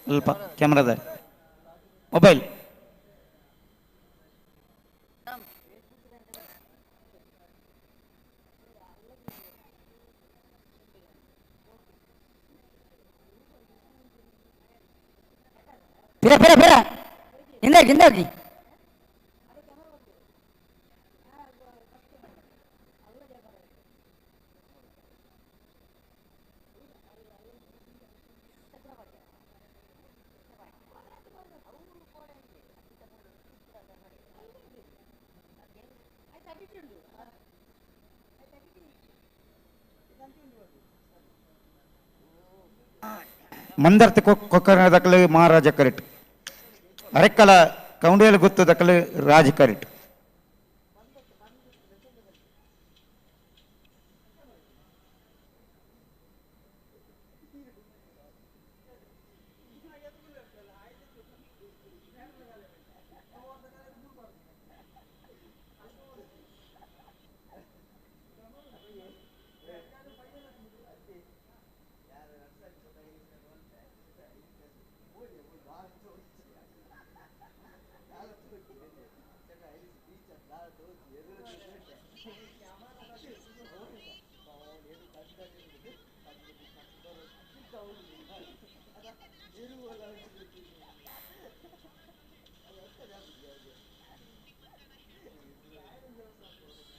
ಅಲ್ಪ ಕ್ಯಾಮ್ರಾದ ಮೊಬೈಲ್ फिरा फिरा फिरा ಹಿಂದೆ ಹಿಂದೆ ಹೋಗಿ ಮಂದರ್ತಿ ಕೊಕ್ಕರ ದಕ್ಕಲು ಮಹಾರಾಜ ಕರಿಟ್ ಅರೆಕ್ಕಲ ಕೌಂಡಿಯಲು ಗುತ್ತು ದಕ್ಕಲು ರಾಜ ಕರಿಟ್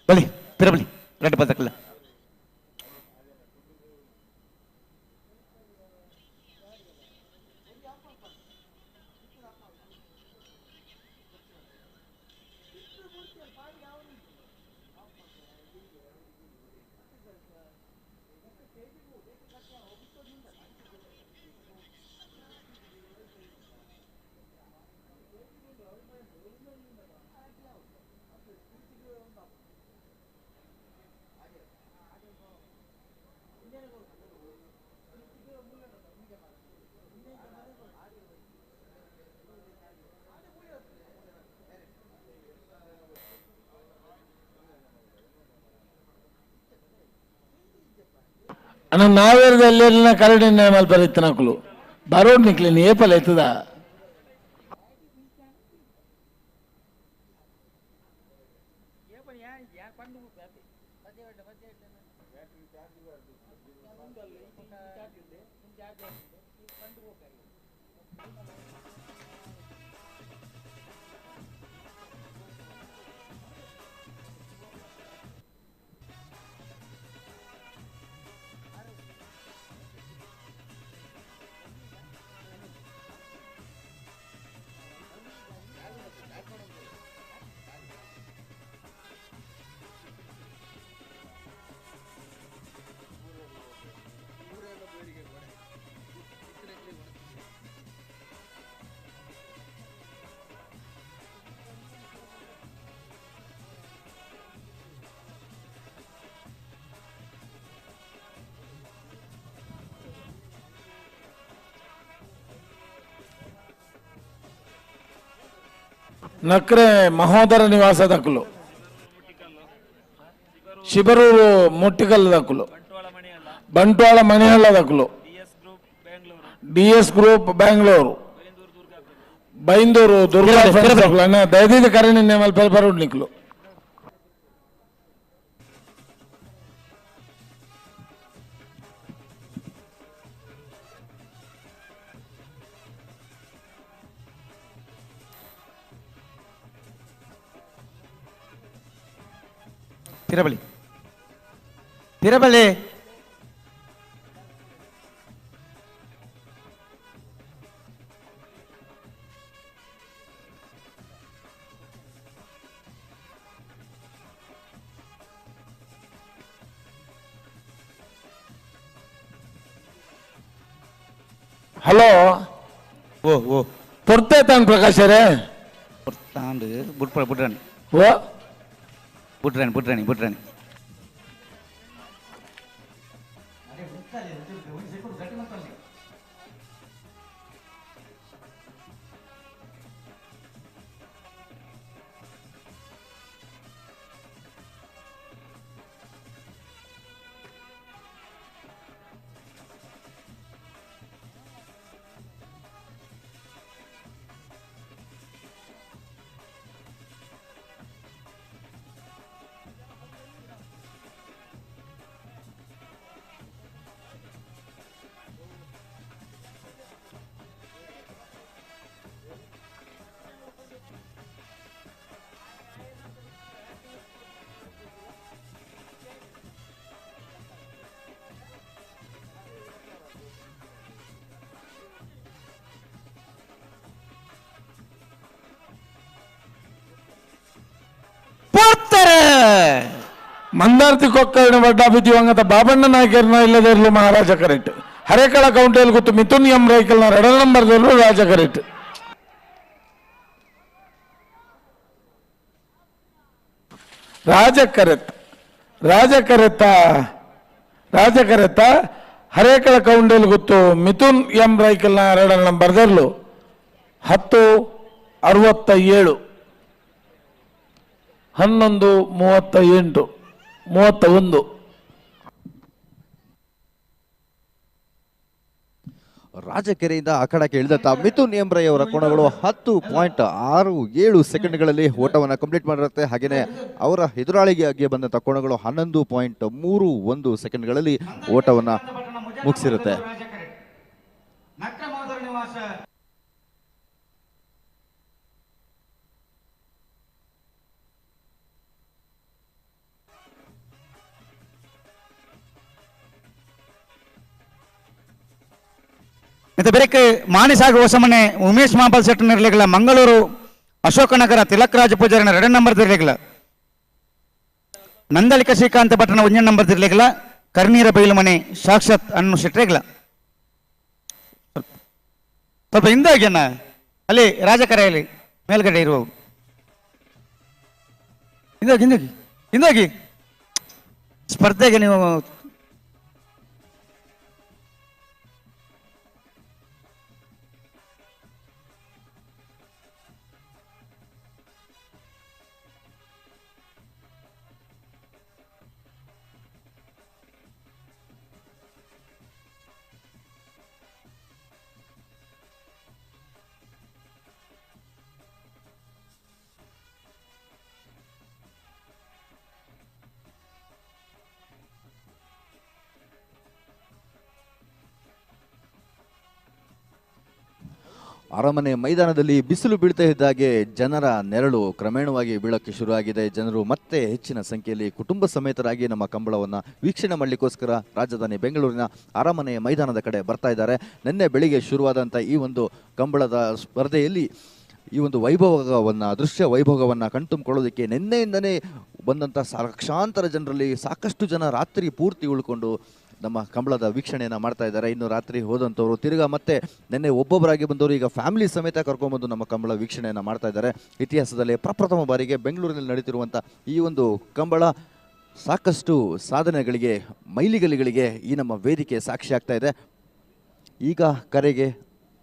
ಬಲಿ ಪಿರಬಲಿ ರೆಡ್ ಬದಕಲ್ಲ ಅನ್ನ ನಾವೇರದಲ್ಲಿ ಕರಡಿ ಮಲ್ಪರ ಇತ್ತನಕಲು ಬರೋಡ್ ನಿಕ್ಲಿ ಏಪಲ್ ಎತ್ತದ ನಕ್ರೆ ಮಹೋದರ ನಿವಾಸ ದಕ್ಕಲು ಶಿಬರೂರು ಮುಟ್ಟಿಕಲ್ ದಕ್ಕಲು ಬಂಟ್ವಾಳ ಮಣಿಹಳ್ಳ ದಕ್ಕಲು DS ಗ್ರೂಪ್ ಬೆಂಗಳೂರು ಬೈಂದೂರು ದುರ್ಗಾ ದಯದಿದ್ದು ಕರಣಿ ನೇಮಲ್ ಪೇಪರ್ ನಿಕ್ಲು ತಿರಬಲಿ ತಿರಬಲಿ ಹಲೋ ಓ ಓ ಪೊರ್ತೆ ತಾನ್ ಪ್ರಕಾಶ್ ರೇ ತಾಂಡು ಬುಡ್ರಾಣಿ ಓ ಬುಡ್ರಾಣಿ ಬುಡ್ರಾಣಿ ಬುಡ್ರಾಣಿ ಮಂದಾರ್ತಿ ಕೊಕ್ಕರ್ಣ ಬಡ್ಡ ಬಿದ್ದಿವಂಗತ ಬಾಬಣ್ಣ ನಾಯಕರನ್ನ ಇಲ್ಲದಿರಲು ಮಹಾರಾಜ ಕರೆಕ್ಟ್. ಹರೇಕಳ ಕೌಂಟೇಲ್ ಗೊತ್ತು ಮಿಥುನ್ ಎಂ ರೈಕಲ್ನ 2 ನಂಬರ್ದಲ್ಲೂ ರಾಜ ಕರೆಕ್ಟ್. ರಾಜಕರೆತ್ತ ಹರೇಕಳ ಕೌಂಟೇಲ್ ಗೊತ್ತು ಮಿಥುನ್ ಎಂ ರೈಕಲ್ನ 2 ನಂಬರ್ದಲ್ಲೂ 10:67 11:38 31. ರಾಜಕೆರೆಯಿಂದ ಅಖಾಡಕ್ಕೆ ಇಳಿದಂತ ಮಿಥುನ್ ಎಂ ರೈ ಅವರ ಕೋಣಗಳು 10.67 ಸೆಕೆಂಡ್ಗಳಲ್ಲಿ ಓಟವನ್ನು ಕಂಪ್ಲೀಟ್ ಮಾಡಿರುತ್ತೆ. ಹಾಗೆಯೇ ಅವರ ಎದುರಾಳಿಗೆ ಬಂದಂತ ಕೋಣಗಳು 11.31 ಸೆಕೆಂಡ್ಗಳಲ್ಲಿ ಓಟವನ್ನು ಮುಗಿಸಿರುತ್ತೆ. ಮತ್ತೆ ಬೆರಕೆ ಮಾಣಿಸಾಗು ಹೊಸಮನೆ ಉಮೇಶ್ ಮಾಂಬಲ್ ಸೆಟ್ ನಿರ್ಲಿಗಳ ಮಂಗಳೂರು ಅಶೋಕನಗರ ತಿಲಕ್ ರಾಜ ಪೂಜಾರಿನ 2 ನಂಬರ್ ತಿರ್ಲಿಗಳ ನಂದಲಿಕ ಶ್ರೀಕಾಂತ ಪಟ್ಟಣ 1 ನಂಬರ್ ತಿರ್ಲಿಗಳ ಕರ್ನೀರ ಬೈಲು ಮನೆ ಸಾಕ್ಷಾತ್ ಅನ್ನು ಶೆಟ್ರೇಗಳ ಸ್ವಲ್ಪ ಹಿಂದಾಗಿ ಅಣ್ಣ ಅಲ್ಲಿ ರಾಜಕರೆಯಲ್ಲಿ ಮೇಲ್ಗಡೆ ಇರುವ ಹಿಂದಾಗಿ ಸ್ಪರ್ಧೆಗೆ ನೀವು ಅರಮನೆ ಮೈದಾನದಲ್ಲಿ ಬಿಸಿಲು ಬೀಳ್ತಾ ಇದ್ದಾಗೆ ಜನರ ನೆರಳು ಕ್ರಮೇಣವಾಗಿ ಬೀಳಕ್ಕೆ ಶುರುವಾಗಿದೆ. ಜನರು ಮತ್ತೆ ಹೆಚ್ಚಿನ ಸಂಖ್ಯೆಯಲ್ಲಿ ಕುಟುಂಬ ಸಮೇತರಾಗಿ ನಮ್ಮ ಕಂಬಳವನ್ನು ವೀಕ್ಷಣೆ ಮಾಡಲಿಕ್ಕೋಸ್ಕರ ರಾಜಧಾನಿ ಬೆಂಗಳೂರಿನ ಅರಮನೆ ಮೈದಾನದ ಕಡೆ ಬರ್ತಾ ಇದ್ದಾರೆ. ನಿನ್ನೆ ಬೆಳಿಗ್ಗೆ ಶುರುವಾದಂಥ ಈ ಒಂದು ಕಂಬಳದ ಸ್ಪರ್ಧೆಯಲ್ಲಿ ಈ ಒಂದು ವೈಭವವನ್ನು ದೃಶ್ಯ ವೈಭವವನ್ನು ಕಣ್ತುಂಬಿಕೊಳ್ಳೋದಕ್ಕೆ ನಿನ್ನೆಯಿಂದನೇ ಬಂದಂಥ ಲಕ್ಷಾಂತರ ಜನರಲ್ಲಿ ಸಾಕಷ್ಟು ಜನ ರಾತ್ರಿ ಪೂರ್ತಿ ಉಳ್ಕೊಂಡು ನಮ್ಮ ಕಂಬಳದ ವೀಕ್ಷಣೆಯನ್ನು ಮಾಡ್ತಾ ಇದ್ದಾರೆ. ಇನ್ನು ರಾತ್ರಿ ಹೋದಂಥವ್ರು ತಿರ್ಗಾ ಮತ್ತೆ ನಿನ್ನೆ ಒಬ್ಬೊಬ್ಬರಾಗಿ ಬಂದವರು ಈಗ ಫ್ಯಾಮಿಲಿ ಸಮೇತ ಕರ್ಕೊಂಡ್ಬಂದು ನಮ್ಮ ಕಂಬಳ ವೀಕ್ಷಣೆಯನ್ನು ಮಾಡ್ತಾ ಇದ್ದಾರೆ. ಇತಿಹಾಸದಲ್ಲಿ ಪ್ರಪ್ರಥಮ ಬಾರಿಗೆ ಬೆಂಗಳೂರಿನಲ್ಲಿ ನಡೀತಿರುವಂಥ ಈ ಒಂದು ಕಂಬಳ ಸಾಕಷ್ಟು ಸಾಧನೆಗಳಿಗೆ ಮೈಲಿಗಲಿಗಳಿಗೆ ಈ ನಮ್ಮ ವೇದಿಕೆ ಸಾಕ್ಷಿ ಆಗ್ತಾ ಇದೆ. ಈಗ ಕರೆಗೆ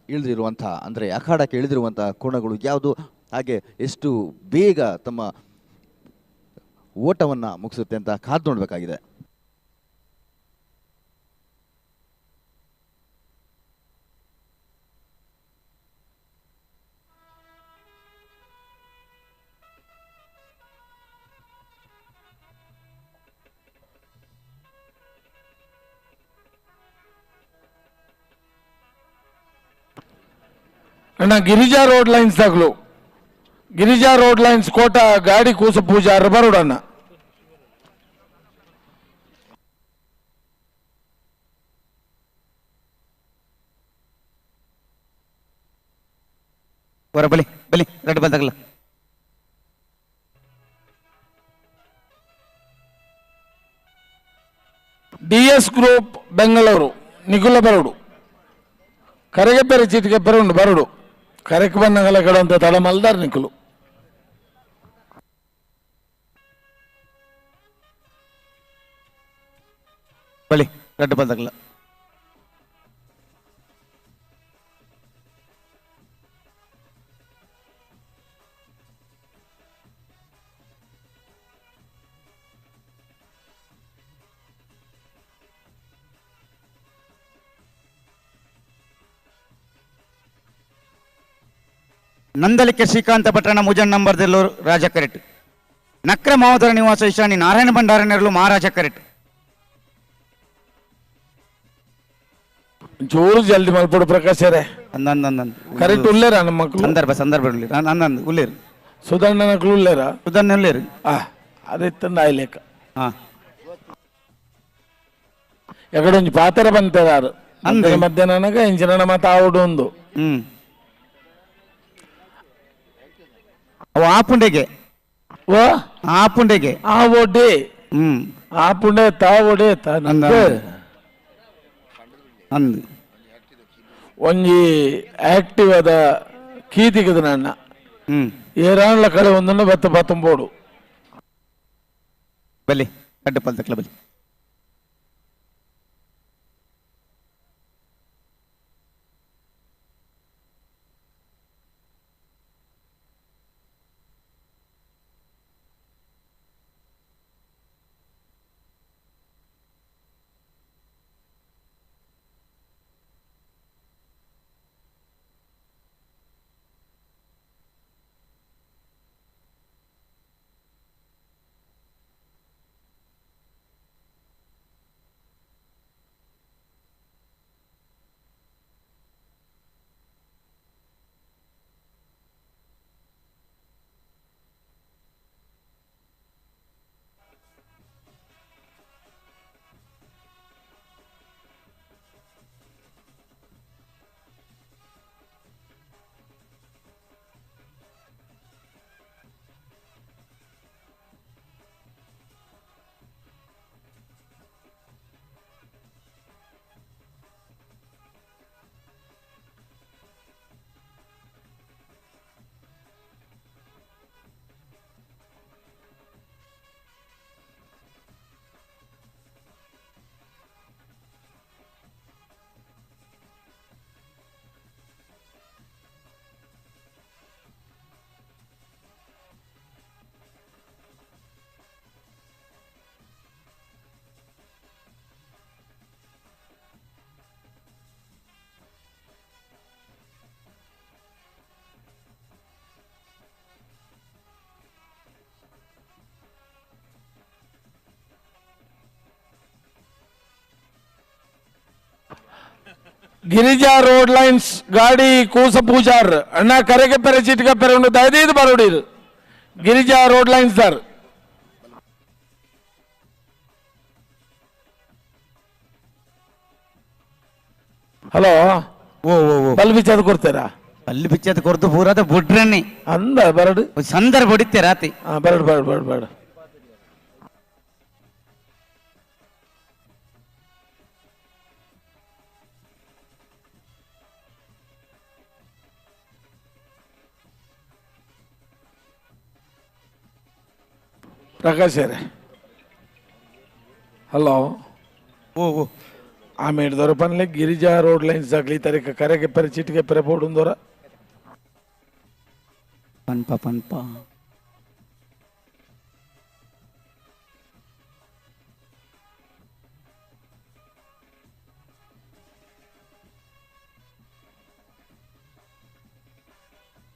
ಇಳಿದಿರುವಂಥ ಅಂದರೆ ಅಖಾಡಕ್ಕೆ ಇಳಿದಿರುವಂಥ ಕೋಣಗಳು ಯಾವುದು, ಹಾಗೆ ಎಷ್ಟು ಬೇಗ ತಮ್ಮ ಓಟವನ್ನು ಮುಗಿಸುತ್ತೆ ಅಂತ ಕಾದು ನೋಡಬೇಕಾಗಿದೆ. ಅಣ್ಣ ಗಿರಿಜಾ ರೋಡ್ ಲೈನ್ಸ್ ತಗಲು ಗಿರಿಜಾ ರೋಡ್ ಲೈನ್ಸ್ ಕೋಟ ಗಾಡಿ ಕೂಸು ಪೂಜಾರ ಬರೋಡಣ್ಣ ಬರ ಬಲಿ ಬಲಿ ರೆಡ್ ಬಂದಾಗಲ್ಲ DS ಗ್ರೂಪ್ ಬೆಂಗಳೂರು ನಿಗುಲ ಬರೋಡು ಕರೆಗೆ ಪೆರೆ ಚೀಟಿಗೆ ಪೆರೆ ಉಂಡು ಬರೋಡು ಕರೆಗೆ ಬನ್ನಗಲ ಕಡುವಂತ ತಡ ಮಲ್ದಾರ್ ನಿಕುಲು ಬಲಿ ರೆಡ್ ಬಂದಾಗಲ್ಲ ನಂದಲಿಕೆ ಶ್ರೀಕಾಂತ ಪಟ್ಟಣ ಮುಜನ್ ನಂಬರ್ ದೆಲ್ಲೂರು ರಾಜ ಕರೆಟ್ ನಕ್ರ ಮಾವತರ ನಿವಾಸ ಈಶಾನಿ ನಾರಾಯಣ ಭಂಡಾರ ನೆರಳು ಮಹಾರಾಜ ಕರೆಟ್ ಚೂರು ಜಲ್ದಿ ಮಲ್ಪಡು ಪ್ರಕಾಶ್ ರೇ ಅಂದಂದ ಕರೆಕ್ಟ್ ಉಳ್ಳೇರ ನಮ್ಮ ಮಕ್ಕಳು ಸಂದರ್ಭ ಉಳ್ಳೇರು ಅಂದಂದು ಉಳ್ಳೇರು ಸುಧಣ್ಣ ಮಕ್ಕಳು ಉಳ್ಳೇರ ಸುಧನ್ ಉಳ್ಳೇರು ಅದಿತ್ತಂದ ಆಯ್ಲೇಕ ಹಾ ಎಕಡೊಂದು ಪಾತ್ರ ಬಂತದಾರು ಅಂದ್ರೆ ಮಧ್ಯಾಹ್ನನಾಗ ಇಂಚಿನ ಮಾತು ಆವುಡು ಒಂದು ಅವು ಆಪುಂಡೆಗೆ ಓ ಆಪುಂಡೆಗೆ ಆ ಓಡಿ ಹ್ಮ್ ಆ ಪುಂಡೆ ತಾವಡೆ ಅಂದ ಅಂದ್ ಒಂಜಿ ಆಕ್ಟಿವ್ ಆದ ಕೀತಿಗದ ನನ್ನ ಹ್ಮ್ ಏರಾಣ್ಲ ಕಡೆ ಒಂದನ್ನು ಬತ್ತ ಬತ್ತಂಬೋಡು ಬಲಿ ಕಡ್ಡ ಪಲ್ತಕ್ಲ ಬಲಿ ಗಿರಿಜಾ ರೋಡ್ ಲೈನ್ಸ್ ಗಾಡಿ ಕೂಸ ಪೂಜಾರ್ ಅಣ್ಣ ಕರೆಗೆ ಪೆರೆ ಚಿಟ್ಕ ಪೆರೆ ಉಂಡು ದಯದೀದು ಬರೋಡಿರು ಗಿರಿಜಾ ರೋಡ್ ಲೈನ್ಸ್ ದಾರ್ ಹಲೋ ಓ ಓ ಓ ಬಲ್ ಬಿಚ್ಚದು ಕೊಡ್ತೀರಾ ಅಲ್ಲಿ ಬಿಚ್ಚದ ಕೊರ್ದು ಪೂರದ ಬುಡ್ರನ್ನಿ ಅಂದ ಬರಡು ಸಂದರ್ ಬಡಿತೆ ರಾತಿ ಬರಡು ಬರಡು ಬರಡು ಬರಡು ಪ್ರಕಾಶ್ ಅವರೇ ಹಲೋ ಓ ಓ ಆಮೇಲೆ ಹಿಡ್ದವ್ರ ಪನ್ಲೆ ಗಿರಿಜಾ ರೋಡ್ ಲೈನ್ಸ್ ಆಗ್ಲಿ ತರಕ ಕರೆಗೆ ಪೆರೆ ಚಿಟಿಕೆ ಪೆರೆ ಬೋರ್ಡ್ ಒಂದೋರ ಪನ್ಪ ಪನ್ಪ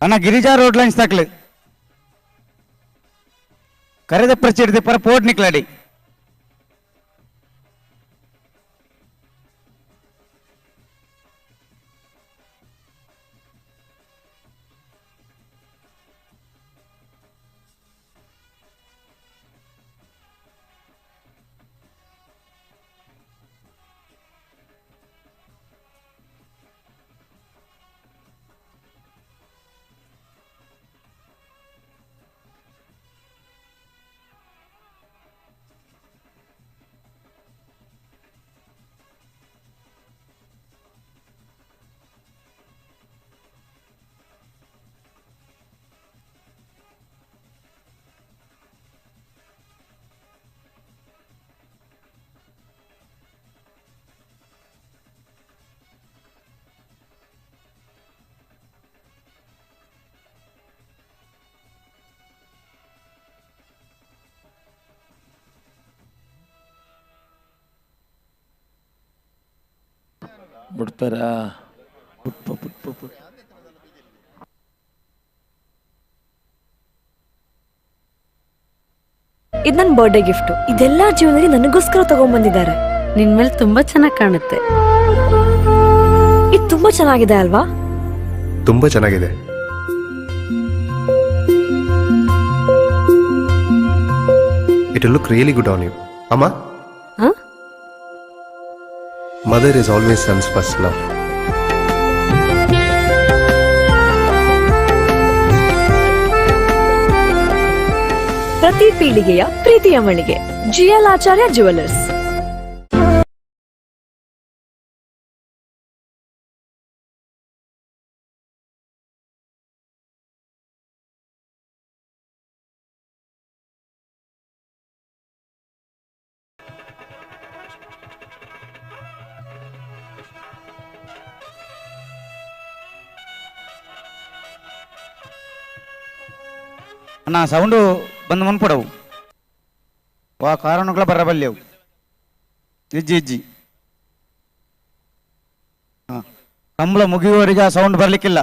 ಅಣ್ಣ ಗಿರಿಜಾ ರೋಡ್ ಲೈನ್ಸ್ ತಕ್ಲೆ ಕರೆದ ಪ್ರಚಿಡಿದೆ ಪರ ಪೋಟ್ ನಿಕ್ಲಾಡಿ ಬಿಡ್ತಾರಾ ಇದು ನನ್ನ ಬರ್ಡೇ ಗಿಫ್ಟ್. ಇದೆಲ್ಲ ಜೀವನದಲ್ಲಿ ನನಗೋಸ್ಕರ ತಗೊಂಡ್ಬಂದಿದ್ದಾರೆ. ನಿನ್ ಮೇಲೆ ತುಂಬಾ ಚೆನ್ನಾಗಿ ಕಾಣುತ್ತೆ. ಇದು ತುಂಬಾ ಚೆನ್ನಾಗಿದೆ ಅಲ್ವಾ? ತುಂಬಾ ಚೆನ್ನಾಗಿದೆ. It will look really good on you. Amma? Huh? Mother is always son's first love. ಪ್ರತಿ ಪೀಳಿಗೆಯ ಪ್ರೀತಿಯ ಮಳಿಗೆ ಜಿಎಲ್ ಆಚಾರ್ಯ ಜುವೆಲ್ಲರ್ಸ್. ಅಣ್ಣ ಸೌಂಡು ಬಂದು ಮುನ್ಪಡವು ವಾ ಕಾರಣಗಳ ಬರಬಲ್ಲೆವು ಇಜ್ಜಿ ಇಜ್ಜಿ ಹಾಂ ಕಂಬಳ ಮುಗಿಯುವವರೆಗೆ ಆ ಸೌಂಡ್ ಬರಲಿಕ್ಕಿಲ್ಲ.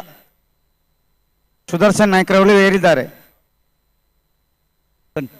ಸುದರ್ಶನ್ ನಾಯ್ಕರವರು ಏರಿದ್ದಾರೆ. ಬನ್ನಿ.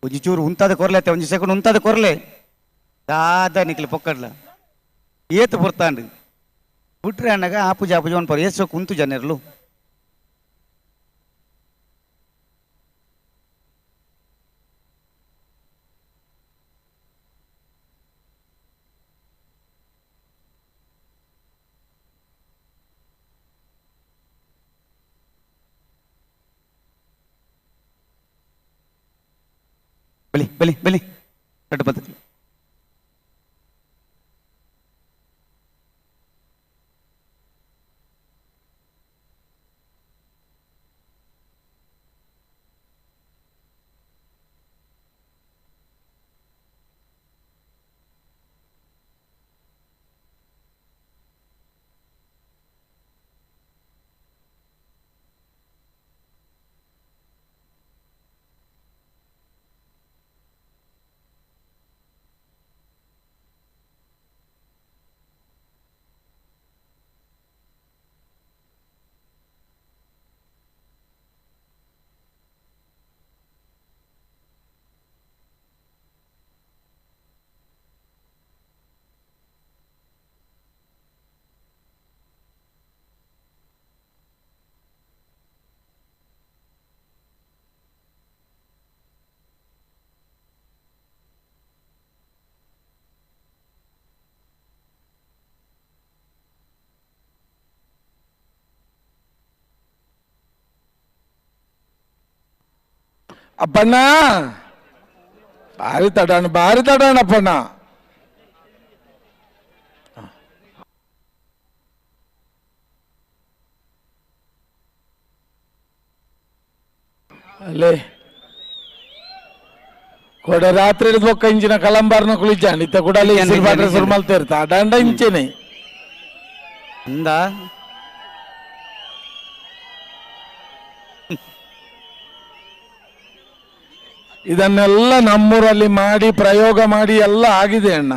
ಒಂಜಿ ಚೂರು ಉಂತಾದ ಕೊರ್ಲೆ ಒಂಜಿ ಸೆಕೆಂಡ್ ಉಂತಾದ ಕೊರ್ಲೆ ದಾದ ನಿಕ್ಲಿ ಪೊಕ್ಕಡ್ಲ ಏತು ಬುರ್ತಾಂಡು ಬಿಟ್ರೆ ಅಣ್ಣಗ ಆಪುಜ ಆಪುಜ ಅನ್ಪಾರ ಏಸು ಕುಂತು ಜನರ್ಲು ಬಲಿ ಬಲಿ ಬಲಿ ಕಟ್ಟು ಬರ್ತದೆ. ಅಪ್ಪಣ್ಣ ಭಾರಿ ತಡಾಣ ಅಪ್ಪಣ್ಣ. ಅಲ್ಲೇ ಕೊಡ ರಾತ್ರಿ ಬೊಕ್ಕ ಇಂಚಿನ ಕಲಂಬಾರ್ನ ಕುಳಿಚಾಂಡಿ ಇತ್ತ ಕೂಡ ಅಲ್ಲಿ ಸುರ್ಮಲ್ತಿರ್ತ ದಂಡ ಇಂಚೆನೆ ಅಂದ ಇದನ್ನೆಲ್ಲ ನಮ್ಮೂರಲ್ಲಿ ಮಾಡಿ ಪ್ರಯೋಗ ಮಾಡಿ ಎಲ್ಲ ಆಗಿದೆ ಅಣ್ಣ.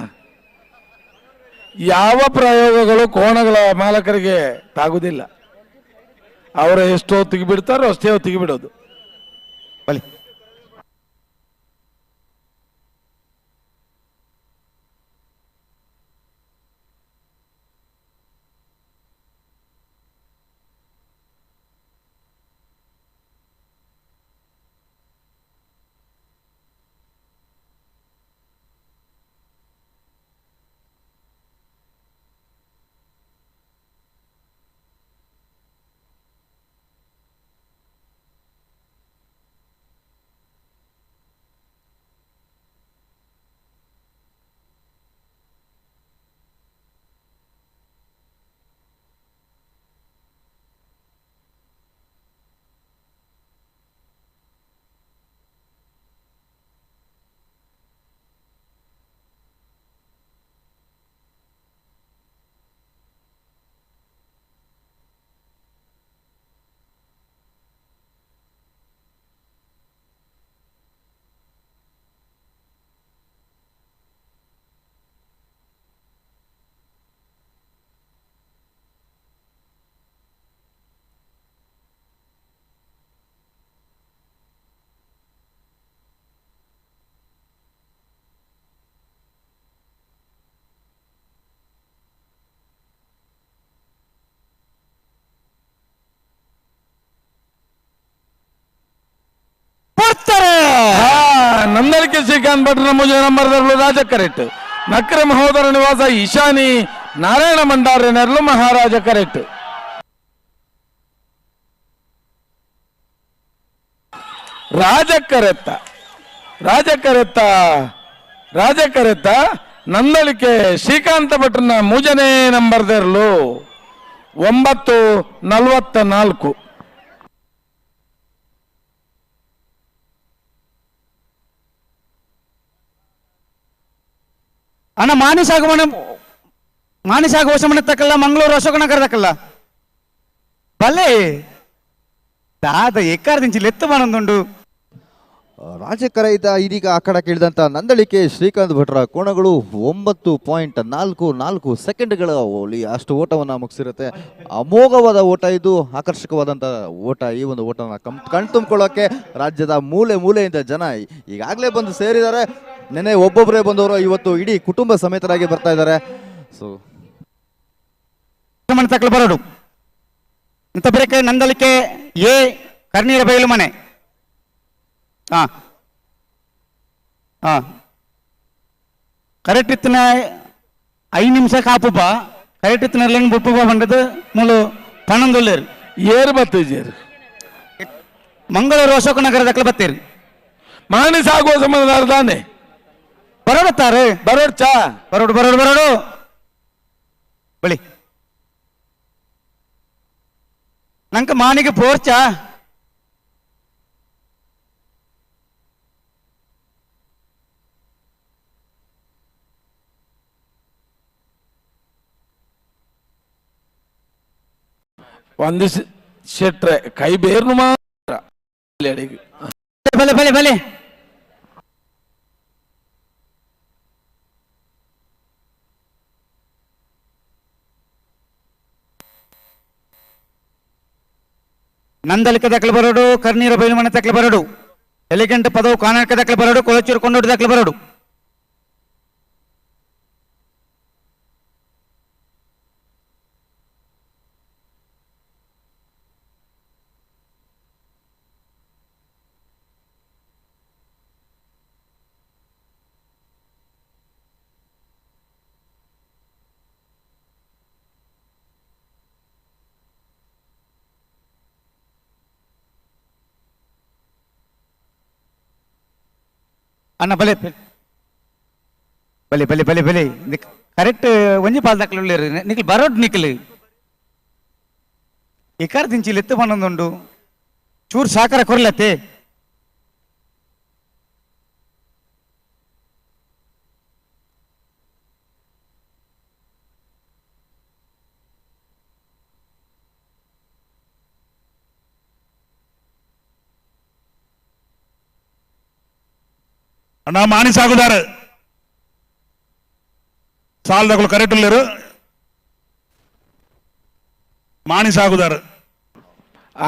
ಯಾವ ಪ್ರಯೋಗಗಳು ಕೋಣಗಳ ಮಾಲಕರಿಗೆ ತಾಗುದಿಲ್ಲ. ಅವರ ಎಷ್ಟು ಹೊತ್ತಿಗೆ ಬಿಡ್ತಾರೋ ಅಷ್ಟೇ ಹೊತ್ತಿಗೆ ಬಿಡೋದು. ಬಲಿ ಬರ್ತಾರೆ. ನಂದಲಿಕೆ ಶ್ರೀಕಾಂತ್ ಭಟ್ರ ಮುಜೆ ನಂಬರ್ ರಾಜ ಕರೆಕ್ಟ್. ನಕ್ರೆ ಮಹೋದರ ನಿವಾಸ ಈಶಾನಿ ನಾರಾಯಣ ಮಂಡಾರ ನೆರಳು ಮಹಾರಾಜ ಕರೆಕ್ಟ್. ರಾಜಕರೆತ್ತ ನಂದಳಿಕೆ ಶ್ರೀಕಾಂತ ಭಟ್ರನ ಮೂಜನೇ ನಂಬರ್ ದೇರ್ಲು 9:44. ಅಣ್ಣ ಮಾನಿಸಾಗ ಹೊಸಮನೆ ತಕ್ಕಲ್ಲ, ಮಂಗಳೂರು ಅಶೋಕನಗರ ತಕ್ಕಲ್ಲ ಬಲೆ ದಾದ ಎಕ್ಕಾರ್ದಿಂಚಿ ಲೆತ್ತು ಮಾಡೊಂದುಂಡು. ರಾಜಕರೈತ ಇದೀಗ ಆ ಕಡೆ ಕೇಳಿದಂಥ ನಂದಳಿಕೆ ಶ್ರೀಕಾಂತ್ ಭಟ್ರ ಕೋಣಗಳು 9.44 ಸೆಕೆಂಡ್ಗಳಲ್ಲಿ ಅಷ್ಟು ಓಟವನ್ನು ಮುಗಿಸಿರುತ್ತೆ. ಅಮೋಘವಾದ ಓಟ ಇದು, ಆಕರ್ಷಕವಾದಂಥ ಓಟ. ಈ ಒಂದು ಓಟವನ್ನು ಕಣ್ತುಂಬಿಕೊಳ್ಳೋಕ್ಕೆ ರಾಜ್ಯದ ಮೂಲೆ ಮೂಲೆಯಿಂದ ಜನ ಈಗಾಗಲೇ ಬಂದು ಸೇರಿದ್ದಾರೆ. ನೆನೆ ಒಬ್ಬೊಬ್ಬರೇ ಬಂದವರು, ಇವತ್ತು ಇಡೀ ಕುಟುಂಬ ಸಮೇತರಾಗಿ ಬರ್ತಾ ಇದ್ದಾರೆ. ಸೊ ತಕ್ಕಲು ಬರೋಡು ಇಂಥ ಬೇರೆ ನಂದಲಿಕೆ ಎ ಕರ್ನೀರ ಬಯಲು ಮನೆ. ಕರೆಕ್ಟ್ ಇತ್ತಿನ 5 ನಿಮಿಷ ಕಾಪುಪ ಕರೆಕ್ಟ್ ಇತ್ತಿನ ಬುಪ್ಪುಪ ಬಂದದ್ದು ಮೂಲು ಪಣಂದೊಳ್ಳೇರು ಏರು ಬತ್ತೇರು ಮಂಗಳೂರು ಅಶೋಕನಗರ ದಕ್ಕಲು ಬತ್ತೇರು. ಮಾನಸ ಆಗುವ ಸಂಬಂಧ ತಾನೆ ಬರೋಡುತ್ತಾರೆ. ಬರೋಡು ಬಳಿ ನಂಗೆ ಮಾನಿಗೆ ಪೋರ್ಚಾ ಒಂದು ಶೆಟ್ರೆ ಕೈ ಬೇರ್ನು ಮಾತ್ರ ಬಲೆ ನಂದಲಿಕೆ ದಕ್ಕಲು ಬರೋಡು, ಕರ್ನೀರ ಬಯಲು ಮನೆ ತಕ್ಕಲು ಬರೋಡು, ಎಲಿಗೆಂಟ್ ಪದವು ಕಾನಕ ದಕ್ಕಲು ಬರೋಡು, ಕೊಳಚೂರು ಕೊಂಡೋಡು ದಕ್ಕಲು ಬರೋಡು. ಅಣ್ಣ ಬಲೆ ಕರೆಕ್ಟ್ ಒಂಜಿ ಪಾಲ್ ದಕ್ಕಲು ನಿಖಿಲ್ ಬರೋಡು ನಿಖಿಲ್ ಇಕಾರ ದಿಂಚಿಲ್ ಎತ್ತು ಪಣ್ಣೊಂದುಂಡು ಚೂರು ಸಾಕಾರ ಕೊರ್ಲತ್ತೆ. ಅಣ್ಣ ಮಾನಿ ಸಾಗುದಾರ ಸಾಲದಗಳು ಕರೆಕ್ಟ್ ಇಲ್ಲರು ಮಾನಿ ಸಾಗುದಾರ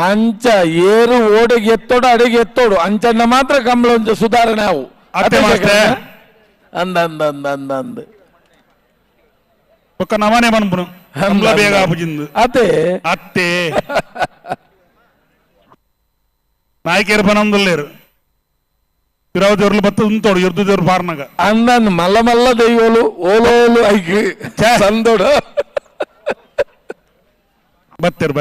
ಅಂಚ ಏರು ಓಡಿಗೆ ಎತ್ತೋಡು ಅಡಿಗೆ ಎತ್ತೋಡು ಅಂಚನ್ನ ಮಾತ್ರ ಕಂಬಳ ಒಂಚ ಸುಧಾರಣೆ ಅವು ಅತ್ತೆ ಮಾಸ್ಟ್ರೆ ಅಂದ ಒಕ್ಕ ನಮನೆ ಬಂದ್ಬಿಡು ಬೇಗ ಆಪುಜಿಂದು ಅತ್ತೆ ನಾಯಕಿಯರು ಪನಂದಲ್ಲೇರು ಇರಾವ ದೇವ್ರಲು ಬತ್ತ ಉಂತೋಡು ಎರ್ದು ದೇವ್ರ ಪಾರ್ನಾಗ ಅಂದನ್ ಮಲ್ಲ ಮಲ್ಲ ದೈವಲು ಓಲೋಲು ಐಕ್ ಸಂದೋಡು ಬತ್ತೇರು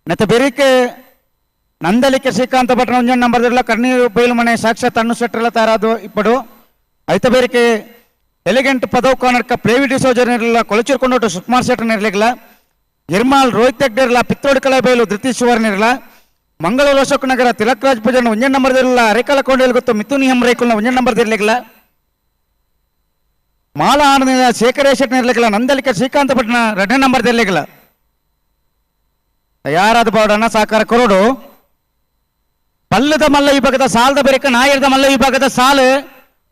ಮತ್ತೆ ಬೇರೆಕ್ಕೆ ನಂದಲಿಕೆ ಶ್ರೀಕಾಂತ ಭಟ್ರ ಒಂಜನ್ ನಂಬರ್ದಿಲ್ಲ ಕರ್ನೀರು ಬಯಲು ಮನೆ ಸಾಕ್ಷಾತ್ ಅಣ್ಣು ಸೆಟ್ರೆಲ್ಲ ತಾರಾದು ಇಪ್ಪಡು ಐತ ಬೇರೆಕ್ಕೆ ಎಲಿಗೆಂಟ್ ಪದವು ಕಾನರ್ಕ ಪ್ಲೇವಿ ಡಿಸೋಜರ್ ಇರಲಿಲ್ಲ, ಕೊಳಚೂರು ಕೊಂಡೋಟು ಸುಕುಮಾರ್ ಶೆಟ್ಟರ್ ಇರಲಿಲ್ಲ, ಇರ್ಮಾಲ್ ರೋಹಿತ್ ಹೆಗ್ಡೆ ಇರಲ್ಲ, ಪಿತ್ತೋಡ್ ಕಲೆ ಬಯಲು ಧೃತಿ ಸುವರ್ಣ ಇರಲ್ಲ, ಮಂಗಳೂರು ಅಶೋಕನಗರ ತಿಲಕ್ ರಾಜ್ ಭುಜನ್ ಒಂಜನ್ ನಂಬರ್ ಇರಲಿಲ್ಲ, ಅರೆಕಾಲ ಕೊಂಡೇಲಿ ಗೊತ್ತು ಮಿಥುನ್ ಎಂ ರೈಕುಲ್ನ ಒಂಜನ್ ನಂಬರ್ ಇರಲಿಲ್ಲ, ಮಾಲ ಆನಂದ ಶೇಖರ ಶೆಟ್ಟರ್ ಇರಲಿಲ್ಲ, ನಂದಲಿಕೆ ಶ್ರೀಕಾಂತ ಭಟ್ನ 2ನೇ ನಂಬರ್ ಇರಲಿಲ್ಲ. ಯಾರಾದ ಬಾಡನ್ನ ಸಾಕಾರ ಕೊರೋಡು ಪಲ್ಲದ ಮಲ್ಲ ವಿಭಾಗದ ಸಾಲದ ಬೇರೆಕ ನಾಯರದ ಮಲ್ಲ ವಿಭಾಗದ ಸಾಲು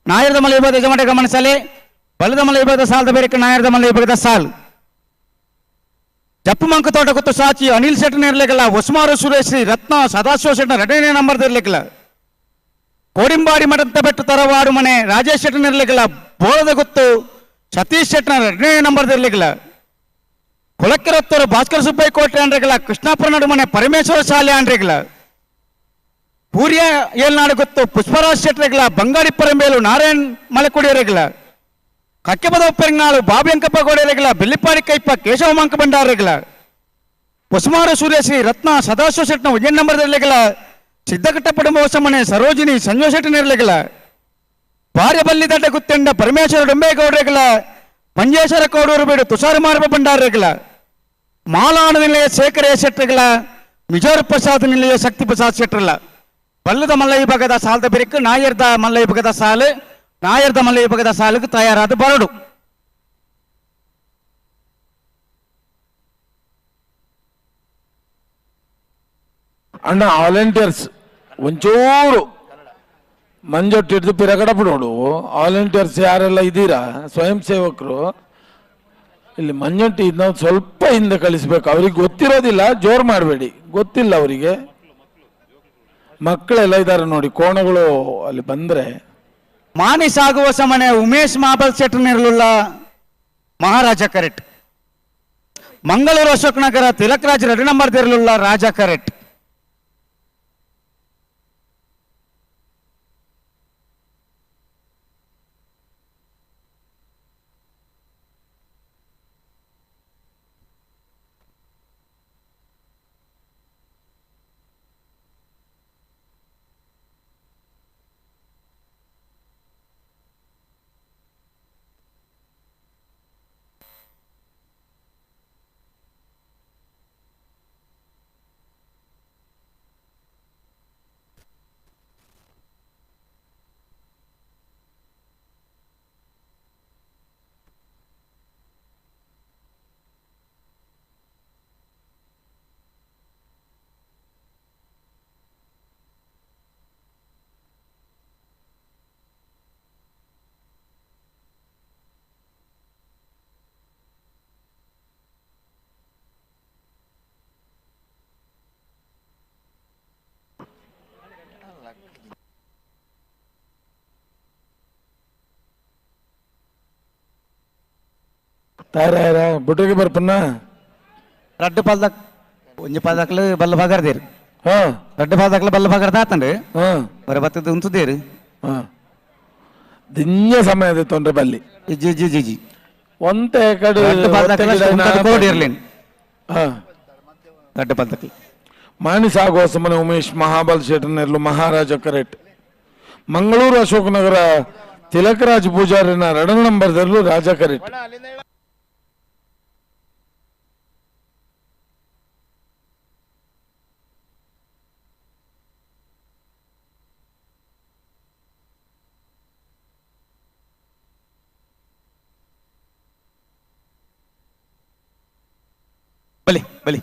ನಾಯರದ ಮಲ್ಲ ವಿಭಾಗದ ಯಜಮಾನ ಗಮನಿಸಲಿ ಬಲ್ಲದ ಮಲ್ಲ ವಿಭಾಗದ ಸಾಲದ ಬೇರೆಕ ನಾಯರದ ಮಲ್ಲ ವಿಭಾಗದ ಸಾಲು ಜಪ್ಪು ಮಂಕ ತೋಟ ಗೊತ್ತು ಸಾಚಿ ಅನಿಲ್ ಶೆಟ್ಟರ್ ಇರ್ಲಿಕ್ಕಿಲ್ಲ, ಉಸ್ಮಾರು ಸುರೇಶ್ರೀ ರತ್ನ ಸದಾಶಿವ ಶೆಟ್ಟರ್ 2ನೇ ನಂಬರ್ ಇರ್ಲಿಕ್ಕಿಲ್ಲ, ಕೋಡಿಂಬಾಡಿ ಮಠದ ಬೆಟ್ಟು ತರವಾಡು ಮನೆ ರಾಜೇಶ್ ಶೆಟ್ಟರ್ ಇರ್ಲಿಕ್ಕಿಲ್ಲ, ಬೋಳದ ಗೊತ್ತು ಸತೀಶ್ ಶೆಟ್ನ 2ನೇ ನಂಬರ್ ಇರ್ಲಿಕ್ಕಿಲ್ಲ. ಕೊಳಕೆರತ್ತೂರು ಭಾಸ್ಕರ್ ಸುಬ್ಬಯ್ಯ ಕೋಟೆ ಅಂದ್ರಿಗಿಲ್ಲ. ಕೃಷ್ಣಾಪುರ ನಡುಮನೆ ಪರಮೇಶ್ವರ ಶಾಲೆ ಅಂದ್ರಿಗಿಲ್ಲ. ಪೂರ್ಯ ಏಳ್ನಾಡು ಗೊತ್ತು ಪುಷ್ಪರಾಜ್ ಶೆಟ್ರಿಗಿಲ್ಲ. ಬಂಗಾಡಿ ಪರಂಬೇಲು ನಾರಾಯಣ್ ಮಲೆಕುಡಿಯರಿಗಿಲ್ಲ. ಕಕ್ಕೆಬದ ಉಪ್ಪೆಂಗಾಳು ಬಾಬಿ ಅಂಕಪ್ಪ ಗೋಡೆಯರಿಗಿಲ್ಲ. ಬೆಲ್ಲಿಪಾಡಿ ಕೈಪ್ಪ ಕೇಶವ ಮಂಕ ಬಂಡಾರಿಗಿಲ್ಲ. ಹೊಸಮಾರು ಸೂರ್ಯಶ್ರೀ ರತ್ನ ಸದಾಶಿವ ಶೆಟ್ನ 1ನೇ ನಂಬರ್ ಇರ್ಲಿಕ್ಕಿಲ್ಲ. ಸಿದ್ದಕಟ್ಟ ಪಡುಂಬ ಹೊಸಮನೆ ಸರೋಜಿನಿ ಸಂಜೀವ ಶೆಟ್ಟಿನ ಇರ್ಲಿಕ್ಕಿಲ್ಲ. ಬಾರ್ಯಬಲ್ಲಿ ದಡ್ಡ ಗುತ್ತೆಂಡ ಪರಮೇಶ್ವರ ಡೊಂಬೇಗೌಡರಿಗಿಲ್ಲ. ಮಂಜೇಶ್ವರ ಕೌಡೂರು ಬೀಡು ತುಷಾರ ಮಾರ್ಬ ಭಂಡಾರಿಗಿಲ್ಲ. ಮಾಲಾಡು ನಿಲಯ ಶೇಖರ ಶೆಟ್ಟರಿಗಿಲ್ಲ. ಮಿಜೋರ್ ಪ್ರಸಾದ್ ನಿಲಯ ಶಕ್ತಿ ಪ್ರಸಾದ್ ಶೆಟ್ಟರಿಲ್ಲ. ಬಲ್ಲದ ಮಲ್ಲ ವಿಭಾಗದ ಸಾಲದ ಬೆರಕು ನಾಯರ್ದ ಮಲ್ಲ ವಿಭಾಗದ ಸಾಲು ನಾಯರ್ದ ಮಲ್ಲ ವಿಭಾಗದ ಸಾಲಿಗೆ ತಯಾರಾದ ಬರಡು. ಅಣ್ಣ ವಾಲಂಟಿಯರ್ಸ್ ಒಂಚೂರು ಮಂಜೊಟ್ಟಿಡ್ದು ಪಿರಗಡಪಡೋಡು. ವಾಲಂಟಿಯರ್ಸ್ ಯಾರೆಲ್ಲ ಇದ್ದೀರಾ ಸ್ವಯಂ ಸೇವಕರು ಇಲ್ಲಿ ಮಂಜೊಟ್ಟಿ ನಾವು ಸ್ವಲ್ಪ ಹಿಂದೆ ಕಳಿಸ್ಬೇಕು. ಅವ್ರಿಗೆ ಗೊತ್ತಿರೋದಿಲ್ಲ, ಜೋರು ಮಾಡಬೇಡಿ, ಗೊತ್ತಿಲ್ಲ ಅವರಿಗೆ. ಮಕ್ಕಳೆಲ್ಲ ಇದ್ದಾರೆ ನೋಡಿ, ಕೋಣಗಳು ಅಲ್ಲಿ ಬಂದ್ರೆ. ಮಾನಿ ಸಾಗುವ ಸಮನೆ ಉಮೇಶ್ ಮಾಬಲ್ ಶೆಟ್ಟರ್ನಿರಲಿಲ್ಲ. ಮಹಾರಾಜ ಕರೆಟ್. ಮಂಗಳೂರು ಅಶೋಕ್ ನಗರ ತಿಲಕ್ ರಾಜ್ 2 ನಂಬರ್ ಇರಲಿಲ್ಲ. ರಾಜ ಕರೆಟ್. ತಯಾರ ಬುಟ್ಟಿಗೆ ಬರ್ಪನ್ನ ರಡ್ಡು ಪಾಲ್ದಾಕ್ ಒಂಜಿ ಪಾಲ್ದಾಕ್ಲು ಬಲ್ಲ ಭಾಗರ್ದೇರು. ಹಾ ರಡ್ಡು ಪಾಲ್ದಾಕ್ಲು ಬಲ್ಲ ಭಾಗರ್ದ ಆತಂಡು ಹಾ ಬರ ಬತ್ತದ ಉಂತದೇರು. ಹಾ ದಿನ್ಯ ಸಮಯದ ತೊಂದ್ರೆ ಬಲ್ಲಿ ಜಿ ಜಿ ಜಿ ಜಿ ಒಂತೆ ಕಡೆ ರಡ್ಡು ಪಾಲ್ದಾಕ್ಲು ಕೋಡ್ ಇರ್ಲೇನು. ಹಾ ರಡ್ಡು ಪಾಲ್ದಾಕ್ಲು ಮಾಣಿಸ ಗೋಸಮನೆ ಉಮೇಶ್ ಮಹಾಬಲ್ ಶೆಟ್ಟರ್ನೆರ್ಲು ಮಹಾರಾಜ ಕರೆಟ್. ಮಂಗಳೂರು ಅಶೋಕ್ ನಗರ ತಿಲಕರಾಜ್ ಪೂಜಾರಿನ 2 ನಂಬರ್ದಲ್ಲೂ ರಾಜ ಕರೆಟ್. ಬಲಿ ಬಲಿ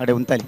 ಅಡೆ ಉಂತಾಲಿ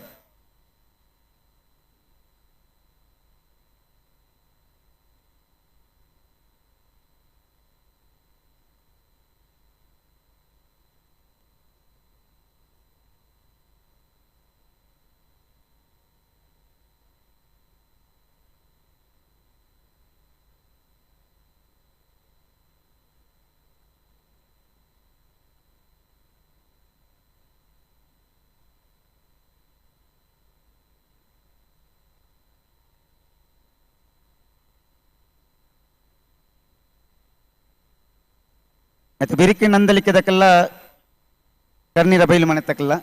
ಮತ್ತು ಬಿರಿಕಿ ನಂದಲಿಕ್ಕೆದಕ್ಕೆಲ್ಲ ಕರ್ನೀರ ಬೈಲು ಮನೆ ತಕ್ಕಲ್ಲ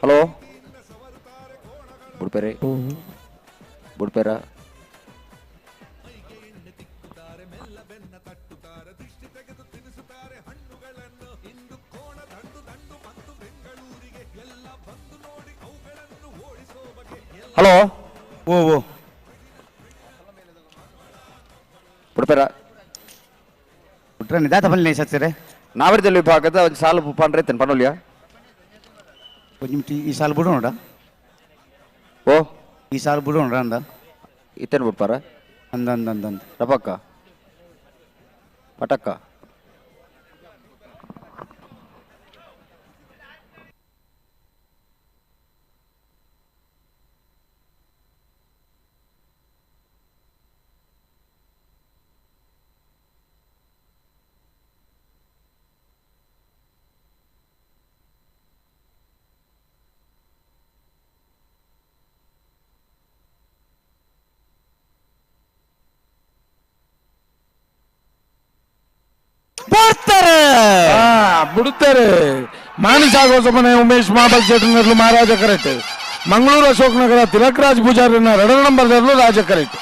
ಹಲೋ ಬುಡ್ಪೇರೆ ಬುಡ್ಪೇರ ಹಲೋ ಓ ಓ ಬುಡ್ಪೇರ ಬಿಟ್ರೆ ನಿದಾತ ಬಲ್ಲಿ ಸತ್ಸರೆ ನಾವರಿದಲ್ಲಿ ವಿಭಾಗದ ಒಂದು ಸಾಲು ಪಂಡ್ರೆ ಪನೋಲಿಯ కొంచెం ఈ సాల్ బిడోడా ಓ ఈ సాల్ బిడోడా అంద ಇತ್ತೇನು ಬಿಡ್ಪಾರ ಅಂದ ಅಂದ ಅಂದ ಅಂದ ರಪಕ್ಕ ಪಟಕ್ಕ ಬಿಡುತ್ತಾರೆ ಮಾನಸಾಗೋಸ ಮನೆ ಉಮೇಶ್ ಮಹಾಬಲ್ ಶೆಟ್ಟರ್ನರ್ಲು ಮಹಾರಾಜ ಕರೆಟ್ ಮಂಗಳೂರು ಅಶೋಕ್ ನಗರ ತಿಲಕ್ ರಾಜ್ ಪೂಜಾರಿನ 2 ನಂಬರ್ದರ್ಲು ರಾಜ ಕರೆಟ್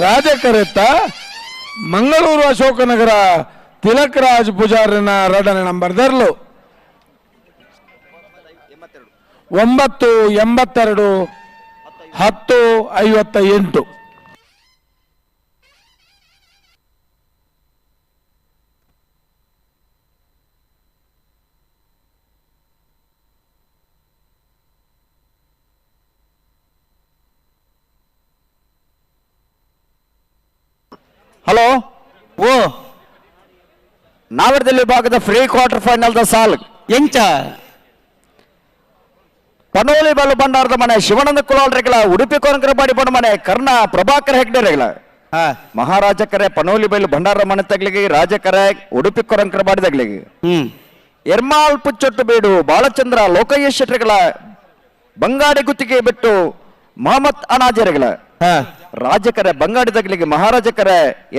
ರಾಜಕರೆತ್ತ ಮಂಗಳೂರು ಅಶೋಕ ನಗರ ತಿಲಕ್ ರಾಜ್ ಪೂಜಾರಿನ 2ನೇ ನಂಬರ್ದರ್ಲು 982 1058 ಹಲೋ ಓ ನಾವರಿದಲ್ಲಿ ವಿಭಾಗದ ಫ್ರೀ ಕ್ವಾರ್ಟರ್ ಫೈನಲ್ ದ ಸಾಲ್ ಎಂಚ ಪನೋಲಿ ಬಲ್ಲು ಭಂಡಾರದ ಮನೆ ಶಿವಾನಂದ ಕುಲಾಲ್ ರೆಗಲ ಉಡುಪಿ ಕೋನಕರ ಬಾಡಿ ಬಂಡ ಮನೆ ಕರ್ಣ ಪ್ರಭಾಕರ್ ಹೆಗ್ಡೆ ರೆಗಲ ಹಾ ಮಹಾರಾಜ ಕರೆ ಪನೋಲಿ ಬೈಲು ಭಂಡಾರ ಮನೆ ತಗ್ಲಿಗೆ ರಾಜ ಕರೆ ಉಡುಪಿ ಕೋನಕರ ಬಾಡಿ ತಗ್ಲಿಗೆ ಎರ್ಮಾಳ್ ಪುಚ್ಚೊಟ್ಟು ಬೇಡು ಬಾಲಚಂದ್ರ ಲೋಕಯ್ಯ ಶೆಟ್ಟರ್ಗಳ ಬಂಗಾಡಿ ಗುತ್ತಿಗೆ ಬಿಟ್ಟು ಮಹಮ್ಮದ್ ಅನಾಜರಿಗಳ ಹಾ ರಾಜಕರ ಬಂಗಾಡಿ ತಗ್ಲಿಗೆ ಮಹಾರಾಜಕರ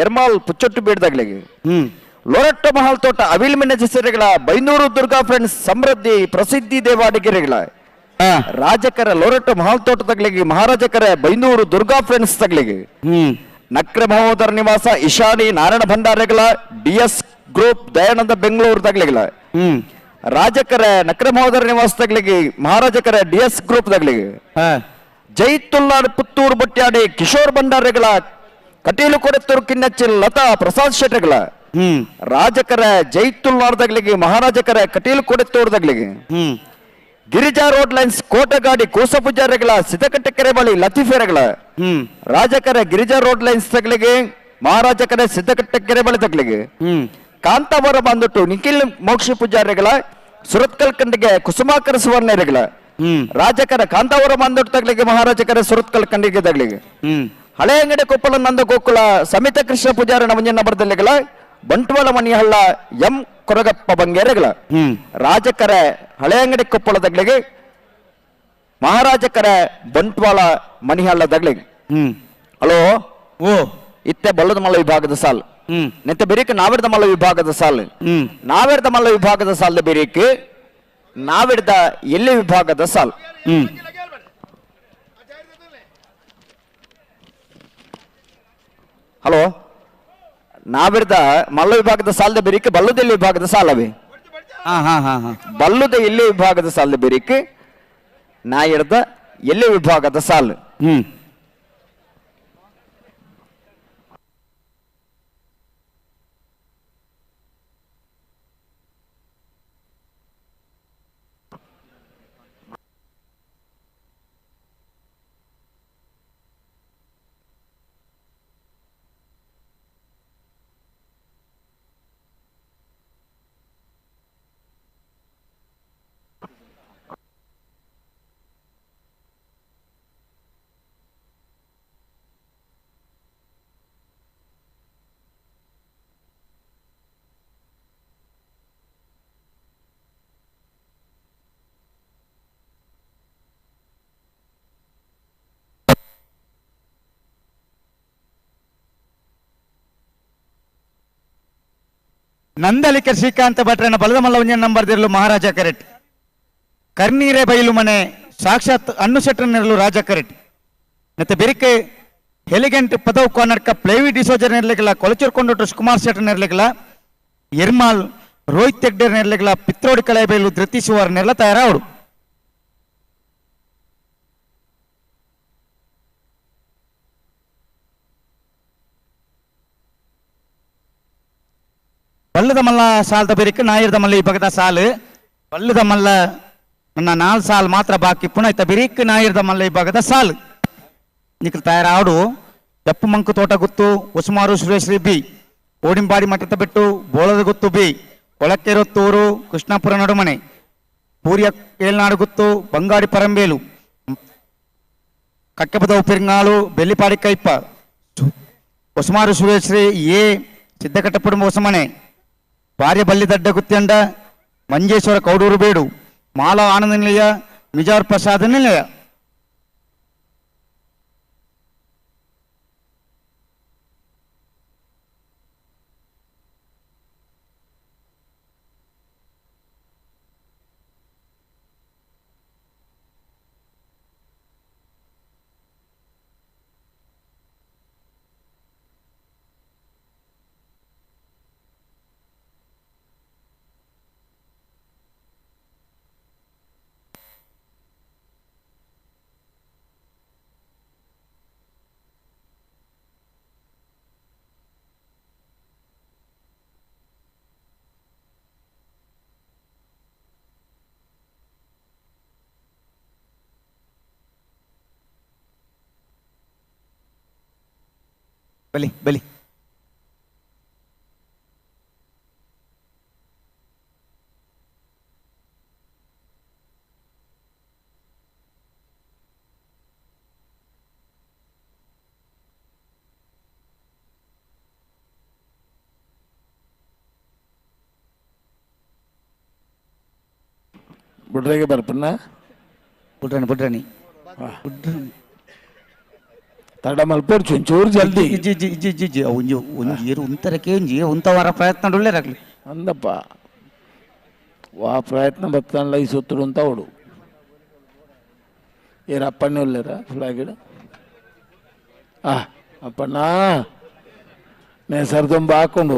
ಎರ್ಮಾಳ್ ಪುಚ್ಚೊಟ್ಟು ಬೇಡದಾಗ್ಲಿಗೆ ಹ್ಮ್ ಲೊರಟ್ಟ ಮಹಲ್ ತೋಟ ಅವಿಲ್ ಮೆನೆಜೆಸರಿಗಳ ಬೈನೂರು ದುರ್ಗಾ ಫ್ರೆಂಡ್ಸ್ ಸಮೃದ್ಧಿ ಪ್ರಸಿದ್ಧಿ ದೇವಾಡಿಗೆರೆಗಳ ಹಾ ರಾಜಕರ ಲೊರಟ್ಟ ಮಹಲ್ ತೋಟ ತಗ್ಲಿಗೆ ಮಹಾರಾಜಕರ ಬೈನೂರು ದುರ್ಗಾ ಫ್ರೆಂಡ್ಸ್ ತಗ್ಲಿಗೆ ಹ್ಮ್ ನಕ್ರ ಮಹೋದರ ನಿವಾಸ ಇಶಾನಿ ನಾರಾಯಣ ಭಂಡಾರಿಗಳ ಡಿಎಸ್ ಗ್ರೂಪ್ ದಯಾನಂದ ಬೆಂಗಳೂರು ತಗ್ಲಿಗಳ ಹ್ಮ್ ರಾಜಕರ ನಕ್ರ ಮಹೋದರ ನಿವಾಸ ತಗ್ಲಿಗೆ ಮಹಾರಾಜಕರ ಡಿಎಸ್ ಗ್ರೂಪ್ ತಗ್ಲಿಗೆ ಹಾ ಜೈತುಲ್ಲಾಡ್ ಪುತ್ತೂರು ಬಟ್ಯಾಡಿ ಕಿಶೋರ್ ಭಂಡಾರಿಗಳ ಕಟೀಲು ಕೊಡೆತ್ತೂರು ಕಿನ್ನಚ್ಚಿಲ್ ಲತಾ ಪ್ರಸಾದ್ ಶೆಟ್ಟರ್ಗಳ ಹ್ಮ್ ರಾಜಕರ ಜೈತುಲ್ಲಾಡ್ದಾಗ್ಲಿಗೆ ಮಹಾರಾಜಕರ ಕಟೀಲು ಕೊಡೆತ್ತೂರ್ದಾಗ್ಲಿಗೆ ಹ್ಮ್ ಗಿರಿಜಾ ರೋಡ್ ಲೈನ್ಸ್ ಕೋಟಗಾಡಿ ಕೂಸ ಪೂಜಾರಿಗಳ ಸಿದ್ದಕಟ್ಟೆ ಕೆರೆ ಬಳಿ ಲತೀಫೆರಗಳ ಹ್ಮ್ ರಾಜಕರ ಗಿರಿಜಾ ರೋಡ್ ಲೈನ್ಸ್ ತಗ್ಲಿಗೆ ಮಹಾರಾಜಕರ ಸಿದ್ದಕಟ್ಟೆ ಕೆರೆ ಬಳಿ ತಗ್ಲಿಗೆ ಹ್ಮ್ ಕಾಂತಾವರ ಬಂದುಟ್ಟು ನಿಖಿಲ್ ಮೋಕ್ಷ ಪೂಜಾರಿಗಳ ಸುರತ್ಕಲ್ ಕಂಡಿಗೆ ಕುಸುಮಾಕರ ಸುವರ್ಣರಿಗಳ ಹ್ಮ್ ರಾಜಕರ ಕಾಂತಾವರ ಬಂದುಟ್ಟು ತಗ್ಲಿಗೆ ಮಹಾರಾಜಕರ ಸುರತ್ಕಲ್ ಕಂಡಿಗೆ ತಗ್ಲಿಗೆ ಹ್ಮ್ ಹಳೆ ಅಂಗಡಿ ಕೊಪ್ಪಳ ನಂದ ಗೋಕುಲ ಸಮಿತ ಕೃಷ್ಣ ಪೂಜಾರಿ ನವಂಜನ ಬರದಲ್ಲಿಗಳ ಬಂಟ್ವಾಳ ಮಣಿಹಳ್ಳ ಎಂ ಕೊರಗಪ್ಪ ಬಂಗೇರೆಗಳ ಹ್ಮ್ ರಾಜಕರ ಹಳೆ ಅಂಗಡಿ ಕೊಪ್ಪಳದಗ್ಲಿಗೆ ಮಹಾರಾಜಕರ ಬಂಟ್ವಾಳ ಮಣಿಹಳ್ಳ ದಗ್ಲಿಗೆ ಹ್ಮ್ ಹಲೋ ಓ ಇತ್ತೆ ಬಲ್ಲದ ಮಲ್ಲ ವಿಭಾಗದ ಸಾಲು ಹ್ಮ್ ನಿತ್ಯ ಬಿರಿಕ್ ನಾವಿಡ್ದ ಮಲ್ಲ ವಿಭಾಗದ ಸಾಲು ಹ್ಮ್ ನಾವಿಡ್ದ ಮಲ್ಲ ವಿಭಾಗದ ಸಾಲದ ಬಿರಿಕ್ ನಾವಿಡ್ದ ಎಲ್ಲಿ ವಿಭಾಗದ ಸಾಲು ಹ್ಮ್ ಹಲೋ ನಾವಿಡ್ದ ಮಲ್ಲ ವಿಭಾಗದ ಸಾಲದ ಬಿರಿಕ್ ಬಲ್ಲದಲ್ಲಿ ವಿಭಾಗದ ಸಾಲವೇ ಹಾ ಹಾ ಹಾ ಹಾ ಬಲ್ಲುದ ಎಲ್ಲಿ ವಿಭಾಗದ ಸಾಲದ ಬಿರಿಕ್ ನಾ ಹಿಡ್ದ ಎಲ್ಲಿ ವಿಭಾಗದ ಸಾಲು ಹ್ಮ್ ನಂದಲಿಕೆ ಶ್ರೀಕಾಂತ ಭಟ್ರನ ಬಲದ ಮಲ್ಲವಂಜನ ನಂಬರ್ದಿರಲು ಮಹಾರಾಜ ಕರೆಟ್ ಕರ್ನೀರೆ ಬೈಲು ಮನೆ ಸಾಕ್ಷಾತ್ ಅನ್ನು ಶೆಟ್ಟರ್ನಿರಲು ರಾಜ ಕರೆಟ್ ಮತ್ತೆ ಬೆರಿಕೆ ಎಲಿಗೆಂಟ್ ಪದವು ಕಾರ್ನರ್ಕ ಪ್ಲೇವಿ ಡಿಸೋಜರ್ ನಿರ್ಲಿಕ್ಕಿಲ್ಲ ಕೊಳಚೂರ್ಕೊಂಡೊಟ್ಟು ಕುಮಾರ್ ಶೆಟ್ಟರ್ ನಿರ್ಲಿಕ್ಕಿಲ್ಲ ಎರ್ಮಾಲ್ ರೋಹಿತ್ ಹೆಗ್ಡೇರ್ ನಿರ್ಲಿಕ್ಕಿಲ್ಲ ಪಿತ್ರೋಡಿ ಕಳೆ ಬೈಲು ಧೃತಿಸುವರ್ ನೆರಳ ತಯಾರಾವಡು ಬಲ್ಲದ ಮಲ್ಲ ಸಾಲದ ಬೆರಿಕೆ ನಾಯಿರದ ಮಲ್ಲ ಈ ಬಗದ ಸಾಲು ಬಲ್ಲದ ಮಲ್ಲ ನನ್ನ 4 ಸಾಲು ಮಾತ್ರ ಬಾಕಿ ಪುನಃ ಇತ್ತ ಬಿರಿಕ್ ನಾಯಿರದ ಮಲ್ಲ ಈ ಭಾಗದ ಸಾಲು ನಿಖಲ್ ತಯಾರಾಡು ದಪ್ಪು ಮಂಕು ತೋಟ ಗುತ್ತು ಉಸುಮಾರು ಸುರೇಶ್ರೀ ಬಿ ಓಡಿಂಬಾಡಿ ಮಠದ ಬಿಟ್ಟು ಬೋಳದ ಗುತ್ತು ಬಿ ಒಳಕೆರೊತ್ತೂರು ಕೃಷ್ಣಾಪುರ ನಡುಮನೆ ಪೂರ್ಯ ಏಳ್ನಾಡು ಗುತ್ತು ಬಂಗಾಡಿ ಪರಂಬೇಲು ಕಕ್ಕೆಪದವು ಪಿರ್ಂಗಾಳು ಬೆಲ್ಲಿಪಾಡಿ ಕೈಪ ಉಸುಮಾರು ಸುರೇಶ್ರೀ ಎ ಸಿದ್ದಕಟ್ಟಪುಡು ಹೊಸಮನೆ ಭಾರ್ಯ ಬಲ್ಲಿದಡ್ಡ ಗುತ್ಯಂಡ ಮಂಜೇಶ್ವರ ಕೌಡೂರು ಬೇಡು ಮಾಲಾ ಆನಂದ ನಿಲಯ ಮಿಜಾರ್ ಪ್ರಸಾದ ನಿಲಯ ಬಲಿ ಬಲಿ ಬಿಡ್ರೆಗೆ ಬರ್ಪನ್ನ ಬಿಡ್ರಣಿ ತಡ ಮಲ್ಪೋಡು ಚೂರು ಜಲ್ದಿ ಇಜ್ಜಿ ಒಂಜಿ ಒಂಜಿ ಉಂತರಕ್ಕೆ ಒಂಜಿ ಉಂತವರ ಪ್ರಯತ್ನ ಒಳ್ಳೆರಾಗ್ಲಿ ಅಂದಪ್ಪ ವಾ ಪ್ರಯತ್ನ ಬತ್ತಲ್ಲ ಈ ಸುತ್ತಡು ಅಂತ ಅವಡು ಏರು ಅಪ್ಪಣ್ಣೆ ಒಳ್ಳೆರ ಫ್ಲಾಗಿಡ ಅಪ್ಪಣ್ಣ ನೇ ಸರ್ದೊಂಬ ಹಾಕೊಂಡು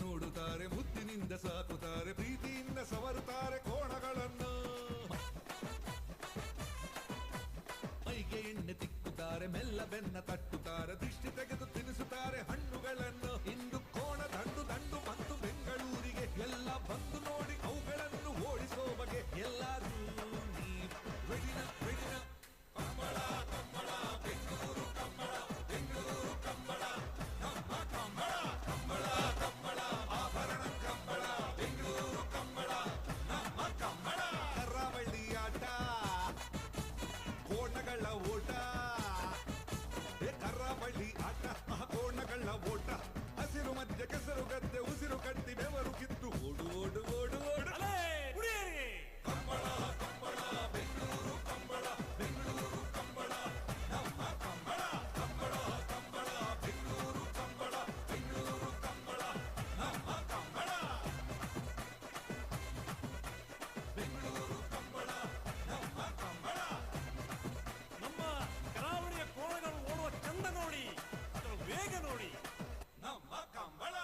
ನೋಡುತ್ತಾರೆ ಮುತ್ತಿನಿಂದ ಸಾಕುತ್ತಾರೆ ಪ್ರೀತಿಯಿಂದ ಸವರುತ್ತಾರೆ ಕೋಣಗಳನ್ನು ಮೈಗೆ ಎಣ್ಣೆ ತಿಕ್ಕುತ್ತಾರೆ ಮೆಲ್ಲ ಬೆನ್ನ ತಟ್ಟುತ್ತಾರೆ ದೃಷ್ಟಿ ತೆಗೆದು ತಿನ್ನಿಸುತ್ತಾರೆ ಹಣ್ಣುಗಳನ್ನು ಇಂದು ಕೋಣ ದಂಡು ದಂಡು ಬಂದು ಬೆಂಗಳೂರಿಗೆ ಎಲ್ಲ ಬಂದು ನೋಡಿ ಅವುಗಳನ್ನು ಓಡಿಸೋ ಬಗೆ ಎಲ್ಲರೂ ರೆಡಿನ ರೆಡಿನ ಕಂಬಳ ಕಂಬಳ ಬೆಂಗಳೂರು ಕಂಬಳ ಬೆಂಗಳೂರು ಕಂಬಳ ನಮ್ಮ ಕಂಬಳ ಕಂಬಳ ಕಂಬಳ ಆಭರಣ ಕಂಬಳ ಬೆಂಗಳೂರು ಕಂಬಳ ನಮ್ಮ ಕಂಬಳ ಕರಾವಳಿ ಆಟ ಕೋಣಗಳ ಓಟ ಕರಾವಳಿ ಆಟ ಕೋಣಗಳ ಓಟ ಹಸಿರು ಮಧ್ಯ ಕೆಸರು ಗದ್ದೆ ಉಸಿರು ಕಟ್ಟಿ ಬೆವರು ಕಿತ್ತು ಓಡು ಓಡು ಓಡು ಓಡು ಕಂಬಳ ಕಂಬಳ ಬೆಂಗಳೂರು ಕಂಬಳ ಬೆಂಗಳೂರು ಕಂಬಳ ನಮ್ಮ ಕಂಬಳ ಕಂಬಳ ಕಂಬಳ ಬೆಂಗಳೂರು ಕಂಬಳ ಬೆಂಗಳೂರು ಕಂಬಳ ನಮ್ಮ ಕಂಬಳ ಬೆಂಗಳೂರು ಕಂಬಳ ನಮ್ಮ ಕಂಬಳ ನಮ್ಮ ಕರಾವಳಿಯ ಕೋಣಗಳು ಓಡುವ ಚಂದ ನೋಡಿ ಅದರ ವೇಗ ನೋಡಿ ನಮ್ಮ ಕಂಬಳ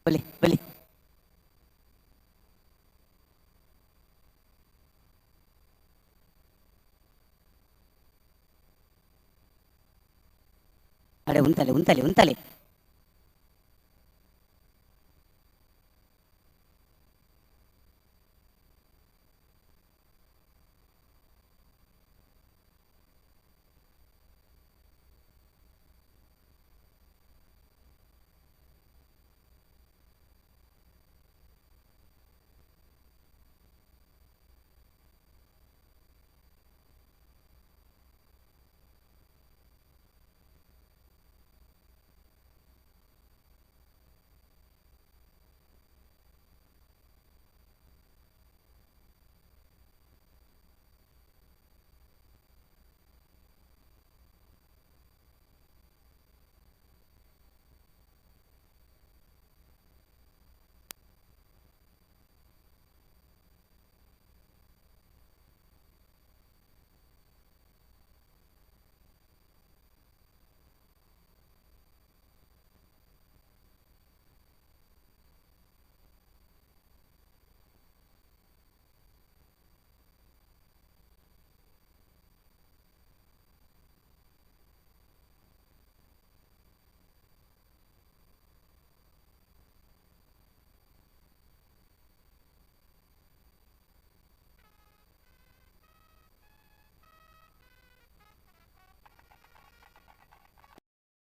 ಬಲಿ ಬಲಿ ಅಡೆ ಉಂತಲೆ ಉಂತಲೆ ಉಂತಲೆ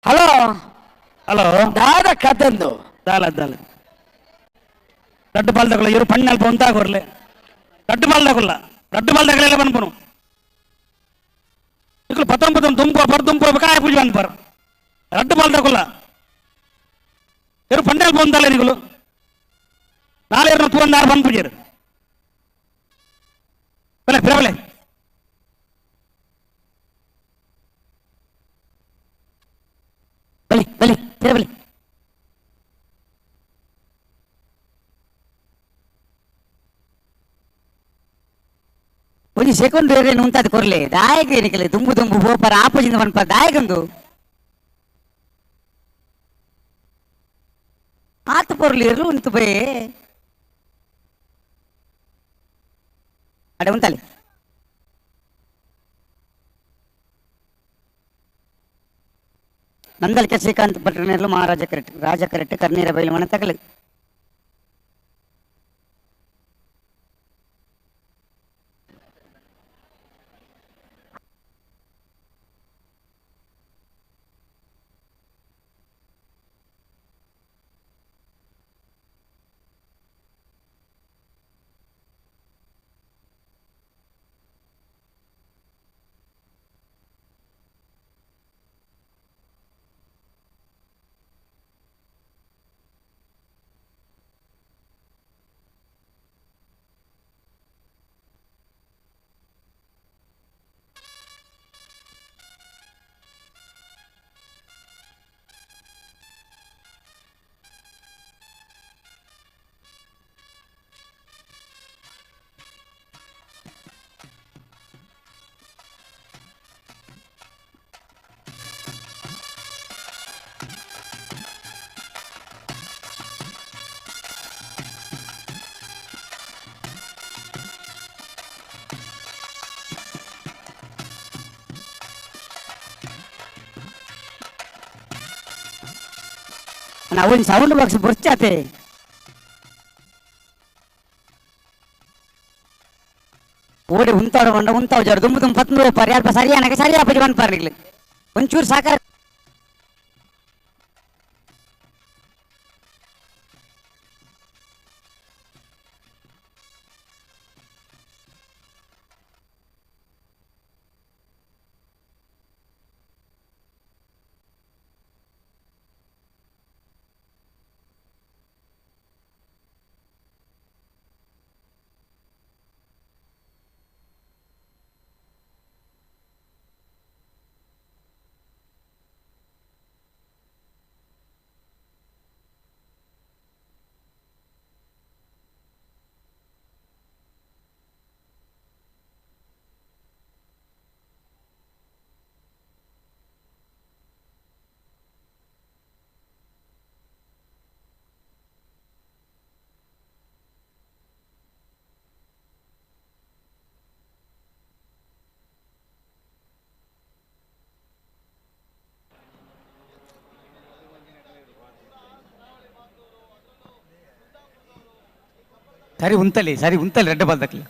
ಹಲೋ ಹಲೋ ದಾದ ಕಥಂದು ದಾಲ ದಾಲ ದಡ್ಡು ಬಾಲ್ ತಗೊಳ್ಳ ಇವರು ಪಣ್ಣ ಅಲ್ಪ ಉಂಟಾಗ ಬರ್ಲೆ ದಡ್ಡು ಬಾಲ್ ತಗೊಳ್ಳ ದಡ್ಡು ಬಾಲ್ ತಗೊಳ್ಳೆಲ್ಲ ಬಂದ್ಪನು ಇಕ್ಳು ಪತ್ತೊಂಬತ್ತು ದುಂಪು ಬರ್ದುಂಪು ಕಾಯ ಪೂಜೆ ಬಂದ್ಪಾರ ದಡ್ಡು ಬಾಲ್ ತಗೊಳ್ಳ ಇವರು ಪಣ್ಣ ಅಲ್ಪ ಉಂಟಲ್ಲ ನಿಗಳು ನಾಳೆ ಇವ್ರನ್ನ ತೂಂದಾರು ಬಂದ್ ಪೂಜೆ ಬಲೆ ಬಿರಬಲೆ ಬಲಿ ಬಲಿ ತಿರಬಲಿ ಒಂದು ಸೆಕೆಂಡ್ ಬೇರೆ ಉಂಟದು ಕೊರ್ಲೆ ದಾಯಕ ಏನಿಕಲೆ ದುಂಬು ದುಂಬು ಬೋಪರ ಆಪೋಜಿಂದ ಬನ್ಪ ದಾಯಕಂದು ಆತು ಪೊರ್ಲಿ ಇರ್ಲು ಉಂಟು ಬೇ ಅಡೆ ಉಂಟಲ್ಲಿ ನಂದಲಿಕೆ ಶ್ರೀಕಾಂತ್ ಭಟ್ರನೆರಲು ಮಹಾರಾಜ ಕರೆಕ್ಟ್ ರಾಜ ಕರೆಕ್ಟ್ ಕರ್ನೀರ ಬೈಲು ಮನೆ ತಗಲಿ ಅವನ್ ಸೌಂಡ್ ಬಾಕ್ಸ್ ಬರ್ಚಾತೆ ಓಡಿ ಉಂತಾಡು ಬಂಡ ಉಂತಾವು ಜರ ದುಂಬು ತುಂಬ ಪತ್ನು ಪರ್ಯಾಲ್ಪ ಸರಿಯಾನಕ್ಕೆ ಸರಿಯಾ ಪಜಿ ಬಂದ್ ಪಾರ್ಲಿಗ್ಲಿ ಒಂಚೂರು ಸಾಕಾರ ಸರಿ ಉಂತಲಿ ರೆಡ್ ಬಾಲ್ ದಕ್ಕಲಿ.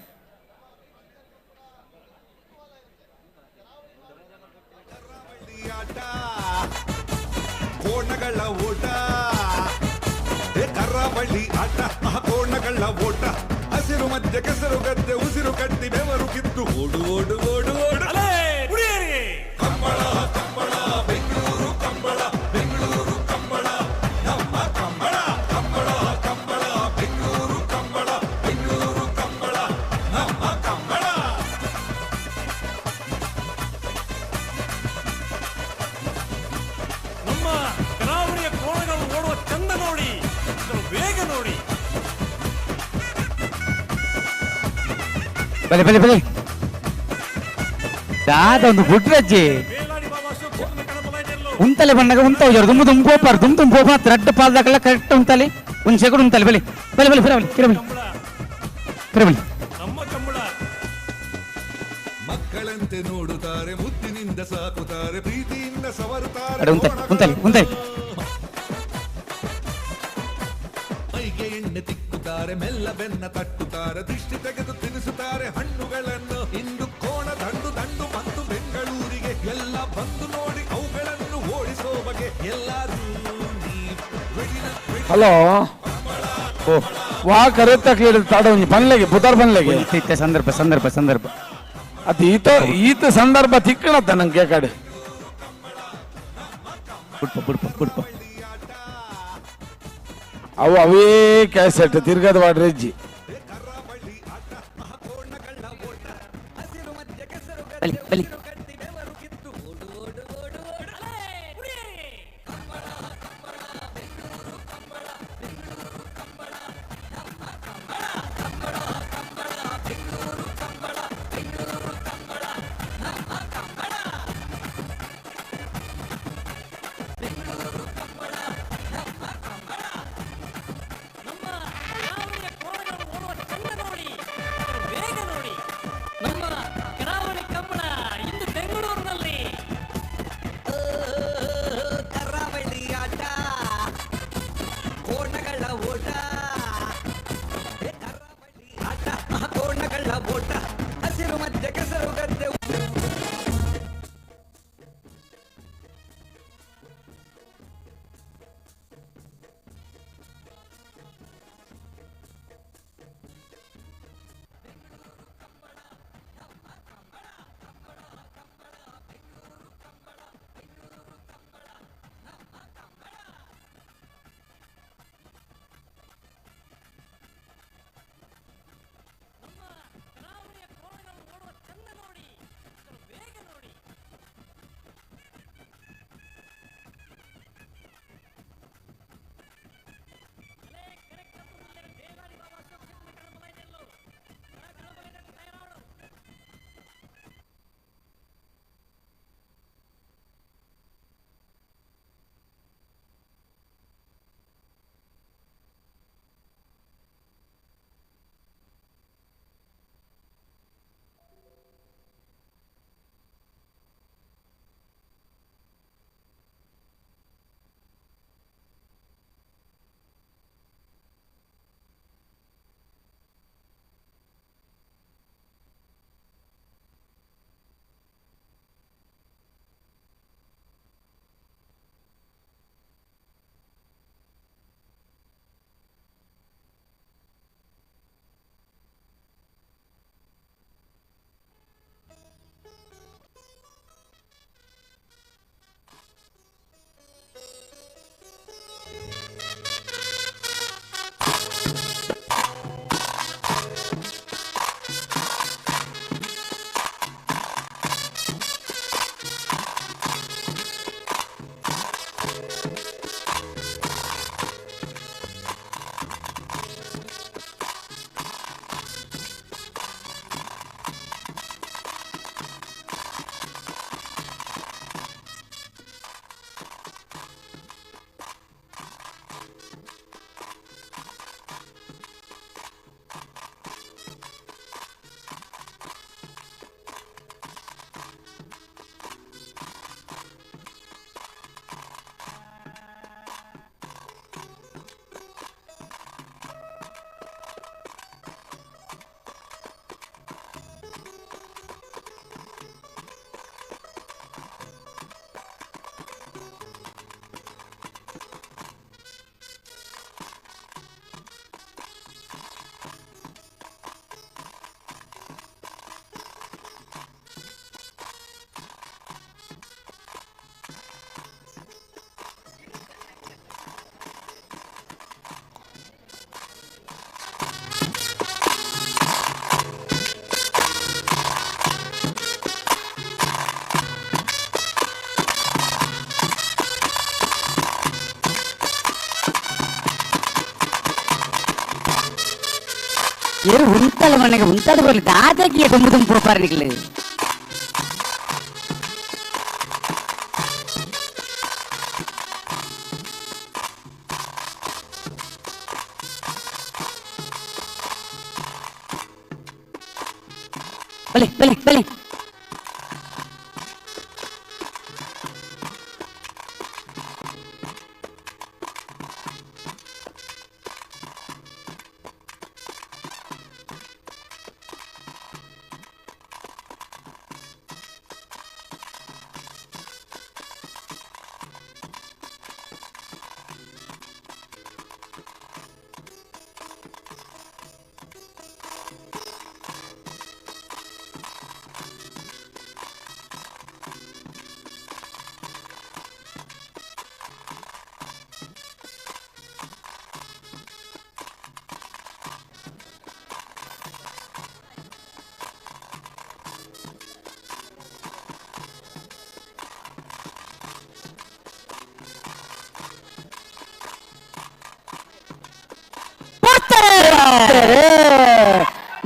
ಆಟ ಕೋಣಗಳ ಓಟ ಕರಾವಳಿ ಆಟ ಕೋಣಗಳ ಓಟ ಹಸಿರು ಮಧ್ಯೆ ಕೆಸರು ಗದ್ದೆ ಉಸಿರು ಕಟ್ಟಿ ಬೆವರು ಕಿತ್ತು ಓಡು ಓಡು ಓಡು ಓಡು ಕಂಬಳ ಕಂಬಳ ಬೆಂಗಳೂರು ಕಂಬಳ ಬೆಂಗಳೂರು ಕಂಬಳ ನಮ್ಮ ಕಂಬಳ ಕಂಬಳ ಕಂಬಳ ಬೆಂಗಳೂರು ಕಂಬಳ ಬೆಂಗಳೂರು ಕಂಬಳ ನಮ್ಮ ಕಂಬಳ. ನಮ್ಮ ಕರಾವಳಿಯ ಕೋಣಗಳು ಓಡುವ ಚಂದ ನೋಡಿ, ಇದರ ವೇಗ ನೋಡಿ. ಬಲಿ ಒಂದು ಬುಡ್ರಜ್ಜಿ ಬೇಲಾಡಿ ಬಾಬಾ ಅಶೋಕ್ ಕ್ಷೇತ್ರದ ಕಣಬಲಾಯಿತೆಯಲ್ಲೂ ಉಂತಲೆ ಬಣ್ಣಗ ಉಂತಾವ್ ಜೋರು ದುಮ್ ಪೋಪಾರ್ ರೆಡ್ ಪಾಲ್ ದಾಖಲ ಕರೆಕ್ಟ್ ಉಂತಲೆ ಒಂದು ಸೆಕೆಂಡ್ ಉಂತಲೆ ಬಲಿ ಕಂಬಳ ಕಿರಬಲಿ ನಮ್ಮ ಕಂಬಳ. ಮಕ್ಕಳಂತೆ ನೋಡುತ್ತಾರೆ, ಮುದ್ದಿನಿಂದ ಸಾಕುತ್ತಾರೆ, ಪ್ರೀತಿಯಿಂದ ಸವರುತ್ತಾರೆ. ಅಡೆ ಉಂತಲೆ ಮೈಗೆ ಎಣ್ಣೆ ತಿಕ್ಕುತ್ತಾರೆ, ಮೆಲ್ಲ ಬೆನ್ನ ತಟ್ಟುತ್ತಾರೆ, ದೃಷ್ಟಿ ತೆಗೆದು ತಿನ್ನಿಸುತ್ತಾರೆ ಹಣ್ಣುಗಳನ್ನು. ಇಂದು ಕೋಣ ದಂಡು ದಂಡು ಮತ್ತು ಬೆಂಗಳೂರಿಗೆ ಎಲ್ಲ ಬಂದು ನೋಡಿ ಅವುಗಳನ್ನು ಓಡಿಸೋ ಬಗೆ ಎಲ್ಲರೂ ಹಲೋ ವಾ ಕರೆ ತಕ್ಲಿ ತಾಡ ಪನ್ಲೆಗೆ ಪುತಾರ್ ಪನ್ಲೆಗೆ ಸಂದರ್ಭ ಅದು ಈತ ಸಂದರ್ಭ ತಿಕ್ಕಣತ್ತ ನಂಗೆ ಕಡೆ ಬುಡ್ಪ ಅವು ಅವೇ ಕ್ಯಾಸೆಟ್ ತಿರ್ಗದ ವಾಡ್ರೆಜ್ಜಿ ಬಲಿ ಏರು ಉಂಟಲ್ಲ ಮನೆಗೆ ಉಂಟದ ಬರಲಿ ದಾದಾಗಿಯ ದುಂಬು ದುಂಪು ಪಾರ್ನಿಗಳು ಬಲೆ ಬಲೆ ಬಲೆ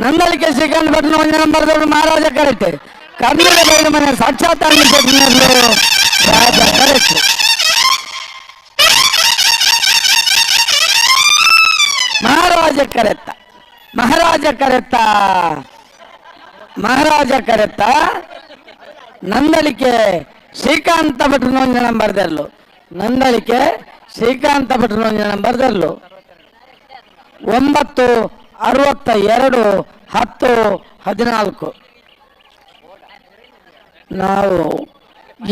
ನಂದಲಿಕೆ ಶ್ರೀಕಾಂತ್ ಭಟ್ನ ಒಂದು ನಂಬರ್ ಮಹಾರಾಜ ಕರೆಕ್ಟ್ ಕನ್ನಡ ಬಯಲು ಮನೆ ಸಾಕ್ಷಾತ್ ರಾಜ ಕರೆಕ್ಟ್ ಮಹಾರಾಜ ಕರೆತ್ತ ಮಹಾರಾಜ ಕರೆತ್ತ ಮಹಾರಾಜ ಕರೆತ್ತ ನಂದಲಿಕೆ ಶ್ರೀಕಾಂತ ಭಟ್ನ ಒಂದು ನಂಬರ್ದಲ್ಲು ನಂದಲಿಕೆ ಶ್ರೀಕಾಂತ ಭಟ್ನ ಒಂದು ನಂಬರ್ದಲ್ಲು 9621014 ನಾವು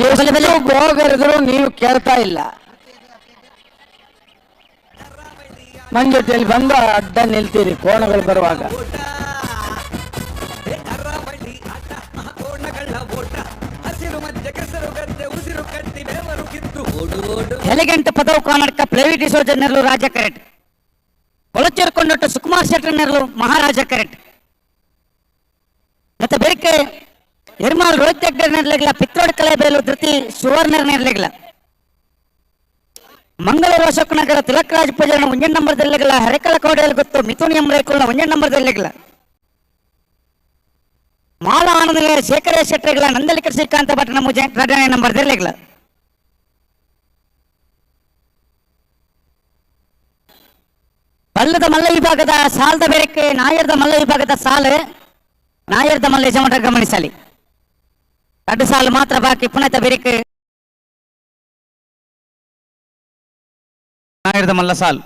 ಎಷ್ಟು ಗೋಗರಿದ್ರು ನೀವು ಕೇಳ್ತಾ ಇಲ್ಲ ಮಂಜುಟಿಯಲ್ಲಿ ಬಂದು ಅಡ್ಡ ನಿಲ್ತೀರಿ ಕೋಣಗಳು ಬರುವಾಗ ಎಲಿಗೆಂಟ್ ಪದವು ಕರ್ನಾಟಕ ಪ್ಲೇವಿಟಿ ಡಿಸೋಜ ನೆರಳು ರಾಜ ಕರೆಕ್ಟ್ ಒಳಚೇರ್ಕೊಂಡೊಟ್ಟು ಸುಕುಮಾರ್ ಶೆಟ್ಟರ್ ನೆರಳು ಮಹಾರಾಜ ಕರೆಕ್ಟ್ ಮತ್ತೆ ಬೇರೆ ಎರ್ಮಾಲ್ ರೋಹಿತ್ ಹೆಗ್ಡೆ ನೆರಳಿಗಳ ಪಿತ್ರೋಡ್ ಕಲೆಬೇಲು ಧೃತಿ ಸುವರ್ಣ ನೆರಳಿಗಳ ಮಂಗಳೂರು ಅಶೋಕ್ ನಗರ ತಿಲಕ್ ರಾಜ್ ಪೂಜಾರಣ 1 ನಂಬರ್ದಲ್ಲಿಗಳ ಹರೆಕಲ ಕೋಡೆಯಲ್ಲಿ ಗೊತ್ತು ಮಿಥುನ್ ಎಂಬ 1 ನಂಬರ್ದಲ್ಲಿಗಳ ಮಾಲ ಆನಂದ ಶೇಖರ ಶೆಟ್ಟರ್ಗಳ ನಂದಲಿಕ ಶ್ರೀಕಾಂತ ಭಟ್ನ 2 ನಂಬರ್ದಲ್ಲಿಗಳ ಬಲ್ಲದ ಮಲ್ಲ ವಿಭಾಗದ ಸಾಲದ ಬೇರೆಕ್ಕೆ ನಾಯರ್ದ ಮಲ್ಲ ವಿಭಾಗದ ಸಾಲು ನಾಯರ್ದ ಮಲ್ಲ ಯಜಮಾನ ಗಮನಿಸಲಿ 2 ಸಾಲು ಮಾತ್ರ ಬಾಕಿ ಪುನಃ ಬೇರೆಕ್ಕೆ ನಾಯರ್ದ ಮಲ್ಲ ಸಾಲ್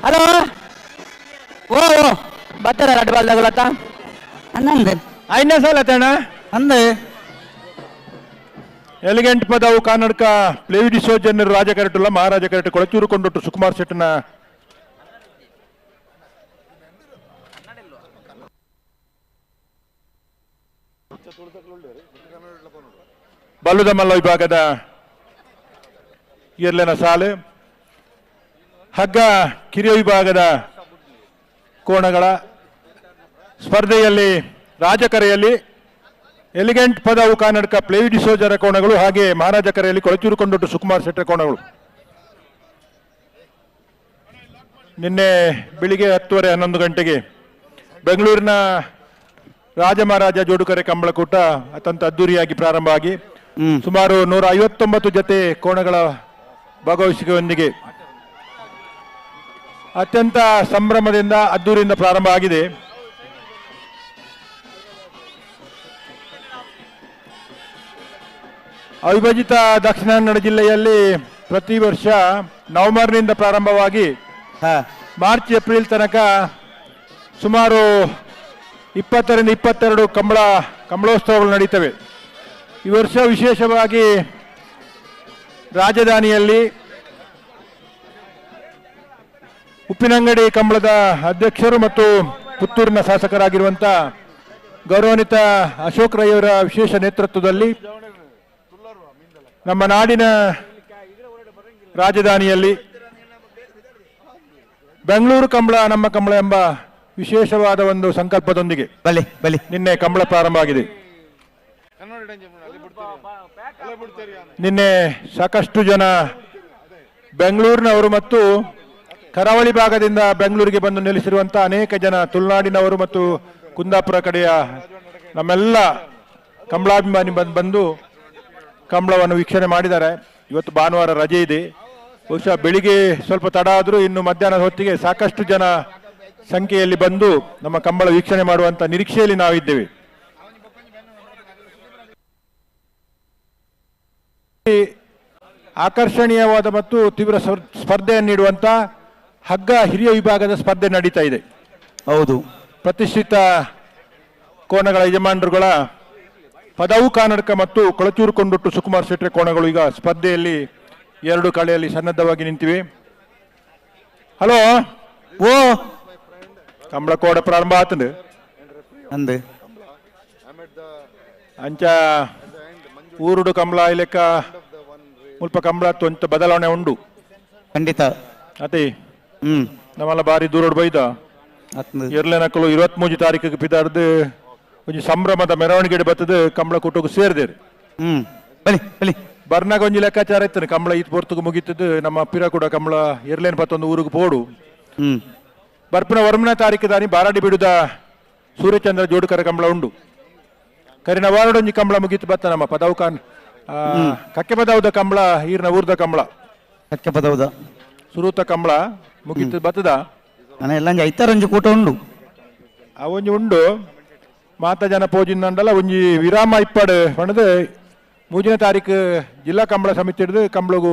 ಹಲೋ ಓ ಬರ್ತಾರ ರಡ್ಡು ಬಾಲ್ದಾಗುಲತ್ತ ಹನ್ನೊಂದು 5ನೇ ಸಾಲ ತಣ್ಣ ಅಂದೆ ಎಲಿಗೆಂಟ್ ಪದವು ಕರ್ನಾಟಕ ಪ್ಲೇವಿಡಿ ಸೋಜನ್ಯರು ರಾಜ ಕರೆಕ್ಟುಲ್ಲ ಮಹಾರಾಜ ಕರೆಕ್ಟ್ ಕೊಳಚೂರು ಕೊಂಡೊಟ್ಟು ಸುಕುಮಾರ್ ಶೆಟ್ಟನ ಬಲ್ಲುದ ಮಲ್ಲ ವಿಭಾಗದ ಇರ್ಲಿನ ಸಾಲು ಹಗ್ಗ ಕಿರಿಯ ವಿಭಾಗದ ಕೋಣಗಳ ಸ್ಪರ್ಧೆಯಲ್ಲಿ ರಾಜಕರೆಯಲ್ಲಿ ಎಲಿಗೆಂಟ್ ಪದವು ಕನ್ನಡಕ ಪ್ಲೇವಿ ಡಿಸೋಜರ ಕೋಣಗಳು, ಹಾಗೆ ಮಹಾರಾಜ ಕರೆಯಲ್ಲಿ ಕೊಳಚೂರು ಕೊಂಡೊಟ್ಟು ಸುಕುಮಾರ್ ಶೆಟ್ಟರ್ ಕೋಣಗಳು. ನಿನ್ನೆ ಬೆಳಿಗ್ಗೆ 10:30 ಗಂಟೆಗೆ ಬೆಂಗಳೂರಿನ ರಾಜಮಹಾರಾಜ ಜೋಡುಕರೆ ಕಂಬಳಕೂಟ ಅತ್ಯಂತ ಅದ್ದೂರಿಯಾಗಿ ಪ್ರಾರಂಭ ಆಗಿ ಸುಮಾರು 159 ಜೊತೆ ಕೋಣಗಳ ಭಾಗವಹಿಸುವಿಕೆಯೊಂದಿಗೆ ಅತ್ಯಂತ ಸಂಭ್ರಮದಿಂದ ಅದ್ದೂರಿಯಿಂದ ಪ್ರಾರಂಭ ಆಗಿದೆ. ಅವಿಭಜಿತ ದಕ್ಷಿಣ ಕನ್ನಡ ಜಿಲ್ಲೆಯಲ್ಲಿ ಪ್ರತಿ ವರ್ಷ ನವೆಂಬರ್ನಿಂದ ಪ್ರಾರಂಭವಾಗಿ ಮಾರ್ಚ್ ಏಪ್ರಿಲ್ ತನಕ ಸುಮಾರು 20ರಿಂದ 22 ಕಂಬಳೋತ್ಸವಗಳು ನಡೀತವೆ. ಈ ವರ್ಷ ವಿಶೇಷವಾಗಿ ರಾಜಧಾನಿಯಲ್ಲಿ ಉಪ್ಪಿನಂಗಡಿ ಕಂಬಳದ ಅಧ್ಯಕ್ಷರು ಮತ್ತು ಪುತ್ತೂರಿನ ಶಾಸಕರಾಗಿರುವಂಥ ಗೌರವಾನ್ವಿತ ಅಶೋಕ್ ರೈ ಅವರ ವಿಶೇಷ ನೇತೃತ್ವದಲ್ಲಿ ನಮ್ಮ ನಾಡಿನ ರಾಜಧಾನಿಯಲ್ಲಿ ಬೆಂಗಳೂರು ಕಂಬಳ ನಮ್ಮ ಕಂಬಳ ಎಂಬ ವಿಶೇಷವಾದ ಒಂದು ಸಂಕಲ್ಪದೊಂದಿಗೆ ನಿನ್ನೆ ಕಂಬಳ ಪ್ರಾರಂಭ ಆಗಿದೆ. ನಿನ್ನೆ ಸಾಕಷ್ಟು ಜನ ಬೆಂಗಳೂರಿನವರು ಮತ್ತು ಕರಾವಳಿ ಭಾಗದಿಂದ ಬೆಂಗಳೂರಿಗೆ ಬಂದು ನೆಲೆಸಿರುವಂಥ ಅನೇಕ ಜನ ತುಳುನಾಡಿನವರು ಮತ್ತು ಕುಂದಾಪುರ ಕಡೆಯ ನಮ್ಮೆಲ್ಲ ಕಂಬಳಾಭಿಮಾನಿ ಬಂದು ಕಂಬಳವನ್ನು ವೀಕ್ಷಣೆ ಮಾಡಿದ್ದಾರೆ. ಇವತ್ತು ಭಾನುವಾರ ರಜೆ ಇದೆ. ಬಹುಶಃ ಬೆಳಿಗ್ಗೆ ಸ್ವಲ್ಪ ತಡ ಆದರೂ ಇನ್ನು ಮಧ್ಯಾಹ್ನದ ಹೊತ್ತಿಗೆ ಸಾಕಷ್ಟು ಜನ ಸಂಖ್ಯೆಯಲ್ಲಿ ಬಂದು ನಮ್ಮ ಕಂಬಳ ವೀಕ್ಷಣೆ ಮಾಡುವಂತ ನಿರೀಕ್ಷೆಯಲ್ಲಿ ನಾವಿದ್ದೇವೆ. ಆಕರ್ಷಣೀಯವಾದ ಮತ್ತು ತೀವ್ರ ಸ್ಪರ್ಧೆಯನ್ನು ನೀಡುವಂತ ಹಗ್ಗ ಹಿರಿಯ ವಿಭಾಗದ ಸ್ಪರ್ಧೆ ನಡೀತಾ ಇದೆ. ಹೌದು, ಪ್ರತಿಷ್ಠಿತ ಕೋಣಗಳ ಯಜಮಾನರುಗಳ ಪದವು ಕನ್ನಡಕ ಮತ್ತು ಕೊಳಚೂರು ಕೊಂಡೊಟ್ಟು ಸುಕುಮಾರ್ ಶೆಟ್ರೆ ಕೋಣಗಳು ಈಗ ಸ್ಪರ್ಧೆಯಲ್ಲಿ 2 ಕಳೆಯಲ್ಲಿ ಸನ್ನದ್ಧವಾಗಿ ನಿಂತಿವೆ. ಹಲೋ, ಓ ಕಂಬಳ ಕೋಡ ಪ್ರಾರಂಭ ಆತಂದು ಅಂದೆ ಅಂಚ ಊರುಡು ಕಂಬಳ ಇಲೆಕ್ಕ ಮುಲ್ಪ ಕಂಬಳ ತೊಂತ ಬದಲಾವಣೆ ಉಂಡು ಖಂಡಿತ. ಅದೇ ನಮ್ಮಲ್ಲ ಬಾರಿ ದೂರೋಡು ಬೈದ ಎರ್ಲೆನಕ್ಕಲು 23 ತಾರೀಕಿಗೆ ಪಿದಾರ್ದು ಒಂಜಿ ಸಂಭ್ರಮದ ಮೆರವಣಿಗೆ ಬರ್ತದೆ ಕಂಬಳ ಕೂಟಕ್ಕೆ ಸೇರಿದೇರು. ಬರ್ನಾಗ ಒಂಜಿ ಲೆಕ್ಕಾಚಾರ ಇತ್ತಾನೆ ಕಂಬಳ ಈತ್ ಪೊರ್ತುಗೆ ಮುಗಿತದ್ದು ನಮ್ಮ ಪಿರ ಕೂಡ ಕಂಬಳ ಎರ್ಲೇನ್ ಪತ್ತೊಂದು ಊರಿಗೆ ಪೋಡು ಬರ್ಪಿನ ವರ್ಮನ ತಾರೀಕು ದಾನಿ ಬಾರಾಡಿ ಬಿಡುದ ಸೂರ್ಯಚಂದ್ರ ಜೋಡುಕರ ಕಂಬಳ ಉಂಡು. ಕರಿನ ವಾರಡೊಂಜಿ ಕಂಬಳ ಮುಗಿತು ಬತ್ತ ನಮ್ಮ ಪದವು ಕಕ್ಕೆ ಪದವದ ಕಂಬಳ ಈರ್ನ ಊರ್ದ ಕಂಬಳ ಕಕ್ಕೆ ಪದವದ ಸುರೂತ ಕಂಬಳ ಮುಗಿತು ಬತ್ತದ ನಾನು ಎಲ್ಲ ಐತಾರೊಂಜಿ ಕೂಟ ಉಂಡು ಆ ಒಂಜಿ ಉಂಡು ಮಾತ ಜನ ಪೋಜಿಂದಂಡಲ ಒಂಜಿ ವಿರಾಮ ಇಪ್ಪಡು ಪಣದು 3ನೇ ತಾರೀಕು ಜಿಲ್ಲಾ ಕಂಬಳ ಸಮಿತಿ ಹಿಡಿದು ಕಂಬಳಗು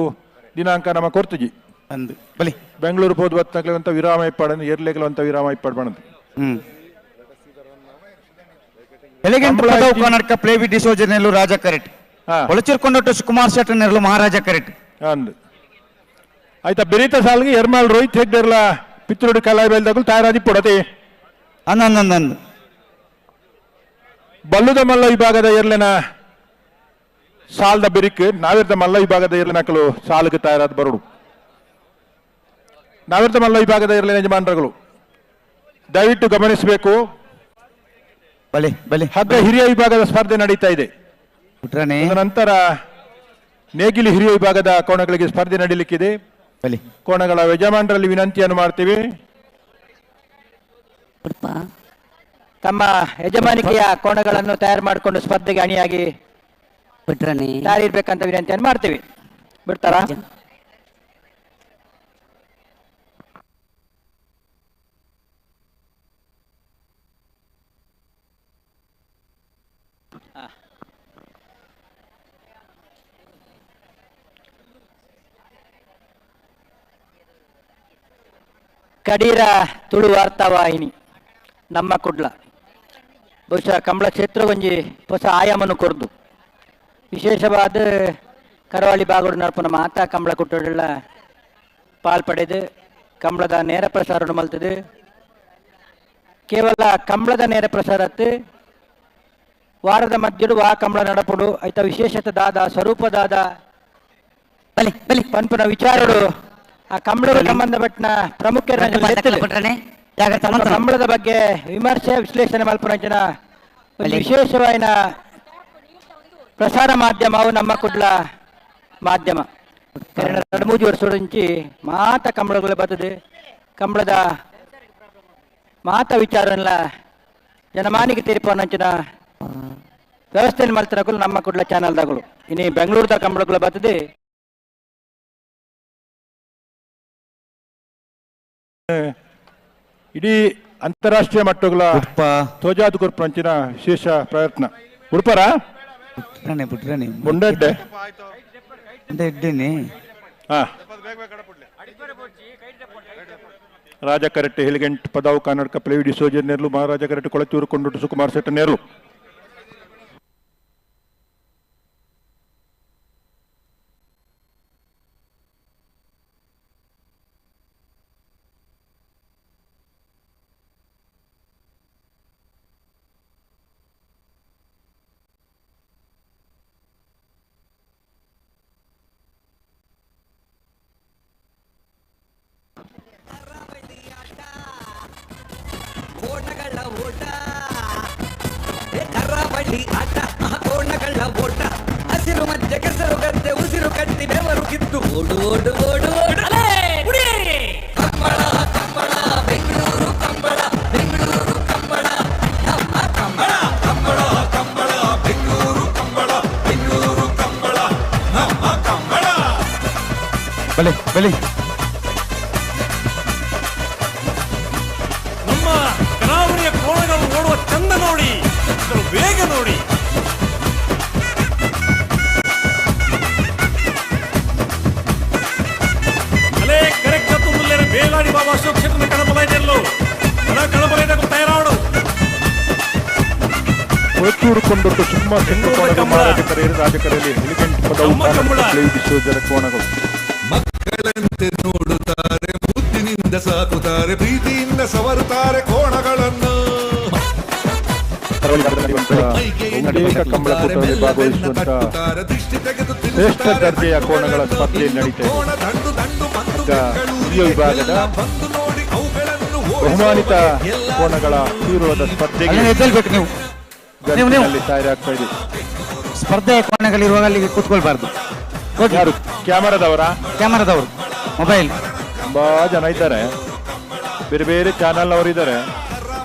ದಿನಾಂಕ ನಮ್ಮ ಕೊರ್ತುಜಿ ಅಂದು ಬಲಿ ಬೆಂಗಳೂರು ಪೋದು ಬತ್ತಂತ ವಿರಾಮ ಇಪ್ಪಡನ್ನು ಎರ್ಲೆಗಲಂತ ವಿರಾಮ ಇಪ್ಪಡು ಬಣದು ಎಲಿಗೆಂಟ್ ಪದವು ಕನ್ನಡಕ ಪ್ಲೇವಿ ಡಿಸೋಜ ನೆರಳು ರಾಜ ಕರೆಟ್ ಕೊಳಚೂರು ಕೊಂಡೊಟ್ಟು ಸುಕುಮಾರ್ ಶೆಟ್ಟಿ ನೆರಳು ಮಹಾರಾಜ ಕರೆಟ್ ಅಂದು ಆಯ್ತಾ ಬೆರೀತ ಸಾಲಿಗೆ ಎರ್ಮಾಲ್ ರೋಹಿತ್ ಹೆಗ್ಡೆರ್ಲ ಪಿತ್ತೂರು ಕಲಾಯಿ ಬೆಲ್ದಾಗಲು ತಯಾರಾದಿ ಪೊಡತೆ ಅಂದಂದಂದು ಬಲ್ಲುದ ಮಲ್ಲ ವಿಭಾಗದ ಎರ್ಲೆನ ಸಾಲದ ಬೆರಿಕ್ ನಾವಿರ್ದ ಮಲ್ಲ ವಿಭಾಗದ ಎರ್ಲೆನಕಲು ಸಾಲಿಗೆ ತಯಾರಾದ ಬರಡು ನಾವಿರ್ದ ಮಲ್ಲ ವಿಭಾಗದ ಎರ್ಲಿನ ಯಜಮಾನರುಗಳು ದಯವಿಟ್ಟು ಗಮನಿಸಬೇಕು. ಬಲಿ ಬಲಿ ಹಗ್ಗ ಹಿರಿಯ ವಿಭಾಗದ ಸ್ಪರ್ಧೆ ನಡೀತಾ ಇದೆ. ನಂತರ ನೇಗಿಲಿ ಹಿರಿಯ ವಿಭಾಗದ ಕೋಣಗಳಿಗೆ ಸ್ಪರ್ಧೆ ನಡೀಲಿಕ್ಕಿದೆ. ಕೋಣಗಳ ಯಜಮಾನರಲ್ಲಿ ವಿನಂತಿಯನ್ನು ಮಾಡ್ತೀವಿ, ತಮ್ಮ ಯಜಮಾನಿಕೆಯ ಕೋಣಗಳನ್ನು ತಯಾರು ಮಾಡಿಕೊಂಡು ಸ್ಪರ್ಧೆಗೆ ಅಣಿಯಾಗಿ ತಯಾರಿರ್ಬೇಕಂತ ವಿನಂತಿಯನ್ನು ಮಾಡ್ತೀವಿ. ಬಿಡ್ತಾರಾ? ಕಡೀರ ತುಳು ವಾರ್ತಾವಾಹಿನಿ ನಮ್ಮ ಕುಡ್ಲ ಬಹುಶಃ ಕಂಬಳ ಕ್ಷೇತ್ರ ಒಂಜಿ ಹೊಸ ಆಯಾಮನು ಕೊರ್ದು ವಿಶೇಷವಾದ ಕರಾವಳಿ ಭಾಗಡು ನಡಪುನ ಮಾತಾ ಕಂಬಳ ಕುಟ್ಟುಗಳ ಪಾಲ್ಪಡೆದು ಕಂಬಳದ ನೇರ ಪ್ರಸಾರ ಮಲ್ತದು. ಕೇವಲ ಕಂಬಳದ ನೇರ ಪ್ರಸಾರತ್ತು ವಾರದ ಮಧ್ಯಡು ಆ ಕಂಬಳ ನಡಪುಡು ಐತ ವಿಶೇಷತದಾದ ಸ್ವರೂಪದಾದ ಪನ್ಪುನ ವಿಚಾರಡು ಆ ಕಂಬಳದ ಸಂಬಂಧಪಟ್ಟ ಪ್ರಮುಖ ಜಾಗ್ರತೆ ನಮ್ಮ ಮಾಡ್ತಾರೆ. ಕಂಬಳದ ಬಗ್ಗೆ ವಿಮರ್ಶೆ ವಿಶ್ಲೇಷಣೆ ಮಲ್ಪುನಂಚಿನ ಒಂದು ವಿಶೇಷವಾದ ಪ್ರಸಾರ ಮಾಧ್ಯಮವು ನಮ್ಮ ಕುಡ್ಲ ಮಾಧ್ಯಮ 2-3 ವರ್ಷದ నుంచి ಮಾತ ಕಂಬಳಗಳು ಬರ್ತದೆ. ಕಂಬಳದ ಮಾತ ವಿಚಾರನೆಲ್ಲ ಜನಮಾನಿಗೆ ತೀರ್ಪುನಂಚಿನ ವ್ಯವಸ್ಥೆಯನ್ನು ಮಲ್ತಿರಗಳು ನಮ್ಮ ಕುಡ್ಲ ಚಾನಲ್ದಾಗಳು. ಇನ್ನು ಬೆಂಗಳೂರದ ಕಂಬಳಗಳು ಬರ್ತದೆ. ಇಡೀ ಅಂತಾರಾಷ್ಟ್ರೀಯ ಮಟ್ಟಗಳ ತೋಜಾದು ಗುರುಪಂಚಿನ ವಿಶೇಷ ಪ್ರಯತ್ನ ಉಡುಪರ ಬಿಟ್ರೆ ಮುಂಡಡ್ಡೆ ಇದ್ದೀನಿ ಹಾ ರಾಜ ಕರೆಟ್ಟೆ ಹೆಲಿಗೆಂಟ್ ಪದಾವು ಕನ್ನಡಕ ಪ್ಲೇವಿ ಡಿಸೋಜರ್ ನೇರ್ಲು ಮಹಾರಾಜ ಕರೆಟ್ಟೆ ಕೊಳಚೂರು ಕೊಂಡೊಟ್ಟು ಸುಕುಮಾರ್ ಸೆಟ್ಟ ನೇರ್ಲು ಕೋಣಗಳ ಓಟ ಕರಾವಳಿ ಆಟ ಕೋಣಗಳ ಓಟ ಹಸಿರು ಮಧ್ಯೆ ಕೆಸರು ಗದ್ದೆ ಉಸಿರು ಕಟ್ಟಿ ಬೆವರು ಕಿತ್ತು ಓಡು ಓಡು ಓಡು ಓಡು ಕಂಬಳ ಕಂಬಳ ಬೆಂಗಳೂರು ಕಂಬಳ ಬೆಂಗಳೂರು ಕಂಬಳ ನಮ್ಮ ಕಂಬಳ ಕಂಬಳ ಕಂಬಳ ಬೆಂಗಳೂರು ಕಂಬಳ ಬೆಂಗಳೂರು ಕಂಬಳ ನಮ್ಮ ಕಂಬಳ ಬಲಿ ಬಲಿ ಕರಾವಳಿಯ ಕೋಣಗಳು ಓಡುವ ಚಂದ ನೋಡಿ, ವೇಗ ನೋಡಿ. ಅಲೇ ಕರೆಕ್ಟ್ ಮುಲ್ಲೇರ ಬೇಲಾಡಿ ಬಾಬಾ ಅಶೋಕ್ ಕ್ಷೇತ್ರದ ಕಣಬಲೈದೆಲ್ಲೋ ಕಣಬಲೈದ ತಯಾರಾಡು ಕೊಳಚೂರು ಕೊಂಡೊಟ್ಟು ಸುಕುಮಾರ್ ಸೆಟ್ಟ ಮಹಾರಾಜ ಕರೆಯರು ರಾಜ ಕರೆಯಲ್ಲಿ ಹೆಲಿಗೆಂಟ್ ಪದಾವು ಕನ್ನಡಕ ಪ್ಲೇವಿ ಡಿಸೋಜರ್ ಕೋಣಗಳು ಮಕ್ಕಳಂತೆ ನೋಡುತ್ತಾರೆ, ಮುದ್ದಿನಿಂದ ಸಾಕುತ್ತಾರೆ, ಪ್ರೀತಿಯಿಂದ ಸವರುತ್ತಾರೆ ಕೋಣಗಳನ್ನು. ಬಹುತೇಕ ಕಂಬಳ ಕೂಟದಲ್ಲಿ ಭಾಗವಹಿಸುವಂತ ಶ್ರೇಷ್ಠ ದರ್ಜೆಯ ಕೋಣಗಳ ಸ್ಪರ್ಧೆ ನಡೀತಾ ಇದೆ. ಹಿರಿಯ ವಿಭಾಗದ ಬಹುಮಾನಿತ ಕೋಣಗಳ ತೀವ್ರವಾದ ಸ್ಪರ್ಧೆಗೆ ಎದ್ದೇಳ್ಬೇಕು ನೀವು ಗಂಟಿನಲ್ಲಿ ತಯಾರಾಗ್ತಾ ಇದೆ. ಸ್ಪರ್ಧೆ ಕೋಣೆಗಳಿರುವಾಗ ಅಲ್ಲಿಗೆ ಕೂತ್ಕೊಳ್ಬಾರ್ದು. ಯಾರು ಕ್ಯಾಮರಾದವರು ಮೊಬೈಲ್ ತುಂಬಾ ಜನ ಇದ್ದಾರೆ, ಬೇರೆ ಬೇರೆ ಚಾನಲ್ ಅವರು ಇದ್ದಾರೆ,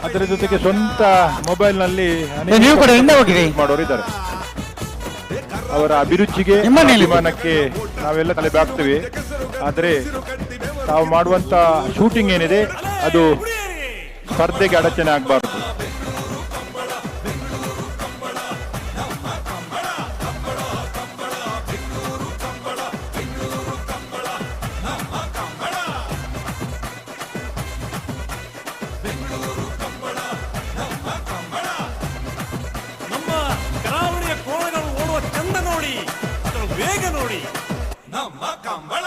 ಅದರ ಜೊತೆಗೆ ಸ್ವಂತ ಮೊಬೈಲ್ ನಲ್ಲಿ ನೀವು ಕೂಡ ಹಿಂದೆ ಹೋಗಿರಿ ಮಾಡೋರು ಇದ್ದಾರೆ. ಅವರ ಅಭಿರುಚಿಗೆ ಅಭಿಮಾನಕ್ಕೆ ನಾವೆಲ್ಲ ತಲೆ ಬಾಗ್ತೇವೆ. ಆದರೆ ತಾವು ಮಾಡುವಂತ ಶೂಟಿಂಗ್ ಏನಿದೆ ಅದು ಸ್ಪರ್ಧೆಗೆ ಅಡಚಣೆ ಆಗಬಾರ್ದು. ನಮ್ಮ ಕರಾವಳಿಯ ಕೋಣಗಳು ಓಡುವ ಚಂದ ನೋಡಿ, ವೇಗ ನೋಡಿ. ನಮ್ಮ ಕಂಬಳ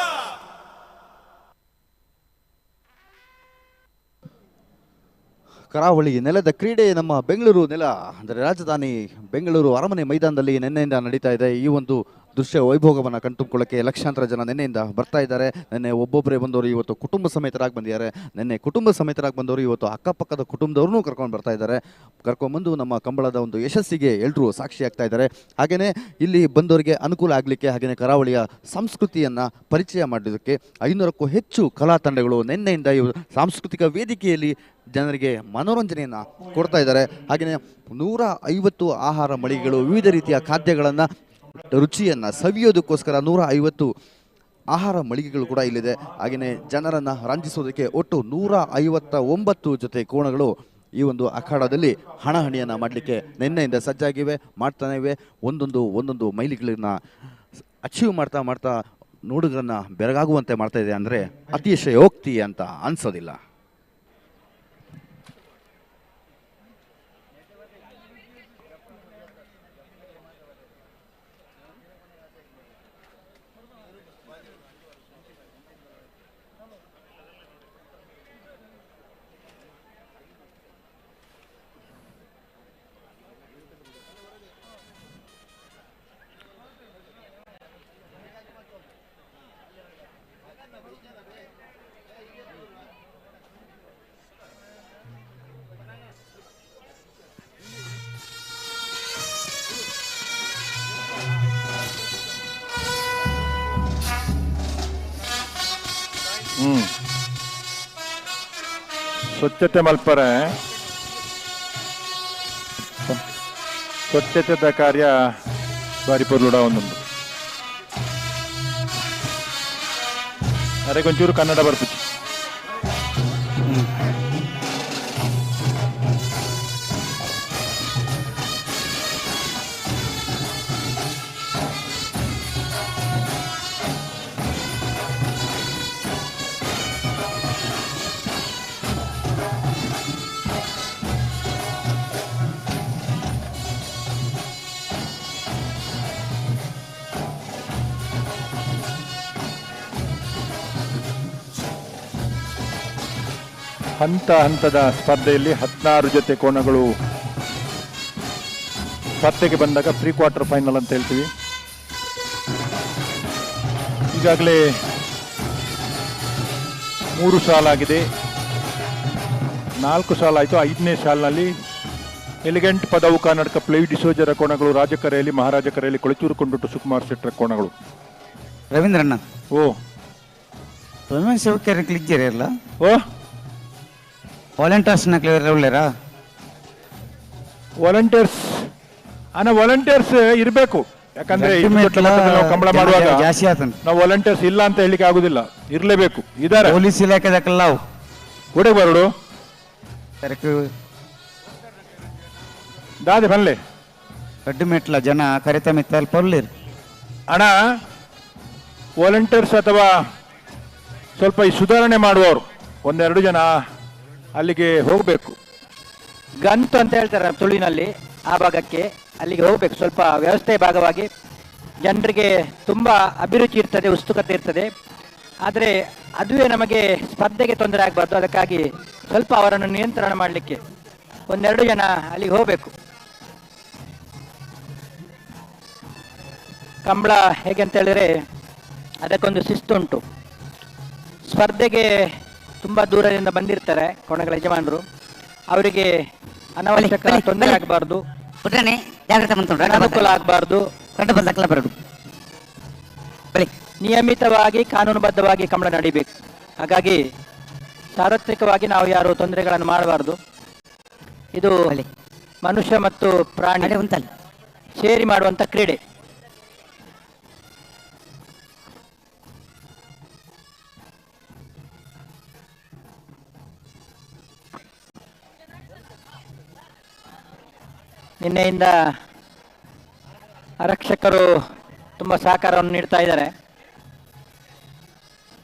ಕರಾವಳಿ ನೆಲದ ಕ್ರೀಡೆ ನಮ್ಮ ಬೆಂಗಳೂರು ನೆಲ ಅಂದರೆ ರಾಜಧಾನಿ ಬೆಂಗಳೂರು ಅರಮನೆ ಮೈದಾನದಲ್ಲಿ ನಿನ್ನೆಯಿಂದ ನಡೀತಾ ಇದೆ. ಈ ಒಂದು ದೃಶ್ಯ ವೈಭೋಗವನ್ನು ಕಣ್ತುಕೊಳ್ಳೋಕ್ಕೆ ಲಕ್ಷಾಂತರ ಜನ ನಿನ್ನೆಯಿಂದ ಬರ್ತಾ ಇದ್ದಾರೆ. ನಿನ್ನೆ ಒಬ್ಬೊಬ್ಬರೇ ಬಂದವರು ಇವತ್ತು ಕುಟುಂಬ ಸಮೇತರಾಗಿ ಬಂದಿದ್ದಾರೆ. ನಿನ್ನೆ ಕುಟುಂಬ ಸಮೇತರಾಗಿ ಬಂದವರು ಇವತ್ತು ಅಕ್ಕಪಕ್ಕದ ಕುಟುಂಬದವ್ರನ್ನೂ ಕರ್ಕೊಂಡು ಬರ್ತಾ ಇದ್ದಾರೆ. ಕರ್ಕೊಂಡ್ಬಂದು ನಮ್ಮ ಕಂಬಳದ ಒಂದು ಯಶಸ್ಸಿಗೆ ಎಲ್ಲರೂ ಸಾಕ್ಷಿಯಾಗ್ತಾ ಇದ್ದಾರೆ. ಹಾಗೆಯೇ ಇಲ್ಲಿ ಬಂದವರಿಗೆ ಅನುಕೂಲ ಆಗಲಿಕ್ಕೆ, ಹಾಗೆಯೇ ಕರಾವಳಿಯ ಸಂಸ್ಕೃತಿಯನ್ನು ಪರಿಚಯ ಮಾಡೋದಕ್ಕೆ 500ಕ್ಕೂ ಹೆಚ್ಚು ಕಲಾ ತಂಡಗಳು ನಿನ್ನೆಯಿಂದ ಇವು ಸಾಂಸ್ಕೃತಿಕ ವೇದಿಕೆಯಲ್ಲಿ ಜನರಿಗೆ ಮನೋರಂಜನೆಯನ್ನು ಕೊಡ್ತಾ ಇದ್ದಾರೆ. ಹಾಗೆಯೇ 150 ಆಹಾರ ಮಳಿಗೆಗಳು ವಿವಿಧ ರೀತಿಯ ಖಾದ್ಯಗಳನ್ನು ರುಚಿಯನ್ನು ಸವಿಯೋದಕ್ಕೋಸ್ಕರ 150 ಆಹಾರ ಮಳಿಗೆಗಳು ಕೂಡ ಇಲ್ಲಿದೆ. ಹಾಗೆಯೇ ಜನರನ್ನು ರಂಜಿಸೋದಕ್ಕೆ ಒಟ್ಟು 159 ಜೊತೆ ಕೋಣಗಳು ಈ ಒಂದು ಅಖಾಡದಲ್ಲಿ ಹಣಾಹಣಿಯನ್ನು ಮಾಡಲಿಕ್ಕೆ ನಿನ್ನೆಯಿಂದ ಸಜ್ಜಾಗಿವೆ, ಮಾಡ್ತಾನೆ ಇವೆ. ಒಂದೊಂದು ಮೈಲಿಗಳನ್ನ ಅಚೀವ್ ಮಾಡ್ತಾ ನೋಡುಗರನ್ನ ಬೆರಗಾಗುವಂತೆ ಮಾಡ್ತಾ ಇದೆ ಅಂದರೆ ಅತಿಶಯೋಕ್ತಿ ಅಂತ ಅನ್ಸೋದಿಲ್ಲ. ಸ್ವಚ್ಛತೆ ಮಲ್ಪರೆ ಸ್ವಚ್ಛತೆದ ಕಾರ್ಯ ಬಾರಿ ಪೊರ್ಲುಡ ಒಂದೊಂದು ಅರೆ ಕೊಂಚೂರು ಕನ್ನಡ ಬರ್ಪಿಚ್ಚು ಹಂತ ಹಂತದ ಸ್ಪರ್ಧೆಯಲ್ಲಿ 16 ಜೊತೆ ಕೋಣಗಳು ಸ್ಪರ್ಧೆಗೆ ಬಂದಾಗ ಪ್ರೀ ಕ್ವಾರ್ಟರ್ ಫೈನಲ್ ಅಂತ ಹೇಳ್ತೀವಿ. ಈಗಾಗಲೇ 3 ಸಾಲಾಗಿದೆ, 4 ಸಾಲಾಯಿತು. 5ನೇ ಸಾಲಿನಲ್ಲಿ ಎಲಿಗೆಂಟ್ ಪದವು ಕರ್ನಾಟಕ ಪ್ಲೇವಿ ಡಿಸೋಜರ ಕೋಣಗಳು ರಾಜಕರೆಯಲ್ಲಿ ಮಹಾರಾಜ ಕರೆಯಲ್ಲಿ ಕೊಳಚೂರು ಕೊಂಡುಟ್ಟು ಸುಕುಮಾರ್ ಶೆಟ್ಟರ ಕೋಣಗಳು. ರವೀಂದ್ರಣ್ಣ ಓ ಸ್ವಯಂ ಸೇವಕರ ಕ್ಲಿಕ್ಕಿರಲ್ಲ ಓ ವಾಲಂಟಿಯರ್ಸ್ನ ಕ್ಲಿಯರ್ ಒಳ್ಳೆರಾ ವಾಲಂಟಿಯರ್ಸ್ ವಾಲಂಟಿಯರ್ಸ್ ಇರಬೇಕು. ಯಾಕಂದ್ರೆ ಇಷ್ಟು ದೊಡ್ಡ ಮಟ್ಟದಲ್ಲಿ ನಾವು ಕಂಬಳ ಮಾಡುವಾಗ ಜಾಸ್ತಿ ಆತನ ನಾವು ವಾಲಂಟಿಯರ್ಸ್ ಇಲ್ಲ ಅಂತ ಹೇಳಿಕ್ಕೆ ಆಗುದಿಲ್ಲ, ಇರಲೇಬೇಕು. ಇದಾರೆ ಪೊಲೀಸ್ ಇಲಾಖೆದಕ್ಕೆಲ್ಲ ಕೂಡ ಬರೋಡು ಸರಕು ದಾದೆ ಬನ್ಲೆ ದೊಡ್ಡ ಮೆಟ್ಲ ಜನ ಕರಿತ ಮಿತ್ತಲ್ ಪೊರ್ಲಿರ್ ಅಣ್ಣ. ವಾಲಂಟಿಯರ್ಸ್ ಅಥವಾ ಸ್ವಲ್ಪ ಈ ಸುಧಾರಣೆ ಮಾಡುವವರು 1-2 ಜನ ಅಲ್ಲಿಗೆ ಹೋಗಬೇಕು. ಗಂತು ಅಂತ ಹೇಳ್ತಾರೆ ತುಳುವಿನಲ್ಲಿ, ಆ ಭಾಗಕ್ಕೆ ಅಲ್ಲಿಗೆ ಹೋಗ್ಬೇಕು. ಸ್ವಲ್ಪ ವ್ಯವಸ್ಥೆಯ ಭಾಗವಾಗಿ ಜನರಿಗೆ ತುಂಬ ಅಭಿರುಚಿ ಇರ್ತದೆ, ಉತ್ಸುಕತೆ ಇರ್ತದೆ. ಆದರೆ ಅದುವೇ ನಮಗೆ ಸ್ಪರ್ಧೆಗೆ ತೊಂದರೆ ಆಗಬಾರ್ದು. ಅದಕ್ಕಾಗಿ ಸ್ವಲ್ಪ ಅವರನ್ನು ನಿಯಂತ್ರಣ ಮಾಡಲಿಕ್ಕೆ 1-2 ಜನ ಅಲ್ಲಿಗೆ ಹೋಗಬೇಕು. ಕಂಬಳ ಹೇಗೆ ಅಂತ ಹೇಳಿದ್ರೆ ಅದಕ್ಕೊಂದು ಶಿಸ್ತುಂಟು. ಸ್ಪರ್ಧೆಗೆ ತುಂಬ ದೂರದಿಂದ ಬಂದಿರ್ತಾರೆ ಕೋಣಗಳ ಯಜಮಾನರು, ಅವರಿಗೆ ಅನಾವಶ್ಯಕ ತೊಂದರೆ ಆಗಬಾರ್ದು, ಪುಟ್ಟನೆ ಜಾಗ್ರತೆ ಅನುಕೂಲ ಆಗಬಾರ್ದು. ಬರಡು ನಿಯಮಿತವಾಗಿ ಕಾನೂನುಬದ್ಧವಾಗಿ ಕಂಬಳ ನಡಿಬೇಕು. ಹಾಗಾಗಿ ಸಾರ್ವತ್ರಿಕವಾಗಿ ನಾವು ಯಾರು ತೊಂದರೆಗಳನ್ನು ಮಾಡಬಾರ್ದು. ಇದು ಮನುಷ್ಯ ಮತ್ತು ಪ್ರಾಣಿ ಸೇರಿ ಮಾಡುವಂಥ ಕ್ರೀಡೆ. ನಿನ್ನೆಯಿಂದ ಆರಕ್ಷಕರು ತುಂಬ ಸಹಕಾರವನ್ನು ನೀಡ್ತಾ ಇದ್ದಾರೆ.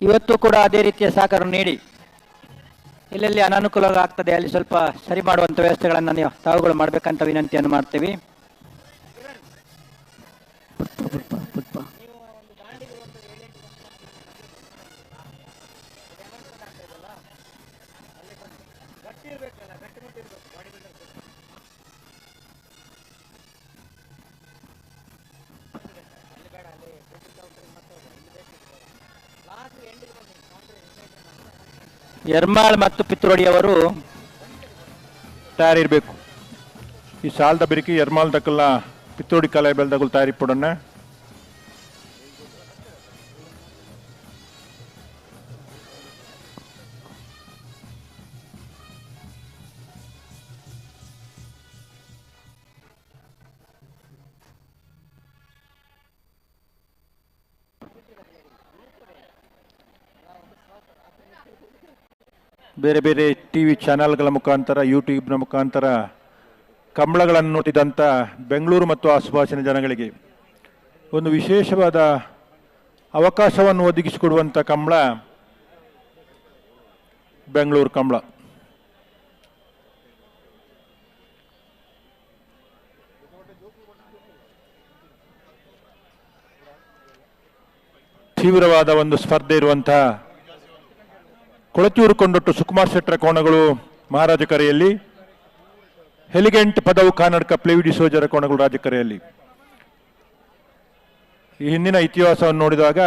ಇವತ್ತು ಕೂಡ ಅದೇ ರೀತಿಯ ಸಹಕಾರವನ್ನು ನೀಡಿ ಎಲ್ಲೆಲ್ಲಿ ಅನಾನುಕೂಲ ಆಗ್ತದೆ ಅಲ್ಲಿ ಸ್ವಲ್ಪ ಸರಿ ಮಾಡುವಂಥ ವ್ಯವಸ್ಥೆಗಳನ್ನು ನೀವು ತಾವುಗಳು ಮಾಡಬೇಕಂತ ವಿನಂತಿಯನ್ನು ಮಾಡ್ತೀವಿ. ಯರ್ಮಾಳ್ ಮತ್ತು ಪಿತ್ರೋಡಿಯವರು ತಯಾರಿರಬೇಕು. ಈ ಸಾಲದ ಬೆರಿಕಿ ಎರ್ಮಾಲ್ ದಕ್ಕಲ್ಲ ಪಿತ್ತೋಡಿ ಕಲೆ ಬೆಲ್ದಗಳು ತಯಾರಿ ಪಡೋಣ. ಬೇರೆ ಬೇರೆ ಟಿವಿ ಚಾನೆಲ್ಗಳ ಮುಖಾಂತರ, ಯೂಟ್ಯೂಬ್ನ ಮುಖಾಂತರ ಕಂಬಳಗಳನ್ನು ನೋಡಿದಂಥ ಬೆಂಗಳೂರು ಮತ್ತು ಆಸುಪಾಸಿನ ಜನಗಳಿಗೆ ಒಂದು ವಿಶೇಷವಾದ ಅವಕಾಶವನ್ನು ಒದಗಿಸಿಕೊಡುವಂಥ ಕಂಬಳ ಬೆಂಗಳೂರು ಕಂಬಳ. ತೀವ್ರವಾದ ಒಂದು ಸ್ಪರ್ಧೆ ಇರುವಂತಹ ಕೊಳಚೂರು ಕೊಂಡೊಟ್ಟು ಸುಕುಮಾರ್ ಶೆಟ್ಟರ ಕೋಣಗಳು ಮಹಾರಾಜ ಕರೆಯಲ್ಲಿ, ಎಲಿಗೆಂಟ್ ಪದವು ಕರ್ನಾಟಕ ಪ್ಲೇವಿ ಡಿಸೋಜರ ಕೋಣಗಳು ರಾಜಕರೆಯಲ್ಲಿ. ಈ ಹಿಂದಿನ ಇತಿಹಾಸವನ್ನು ನೋಡಿದಾಗ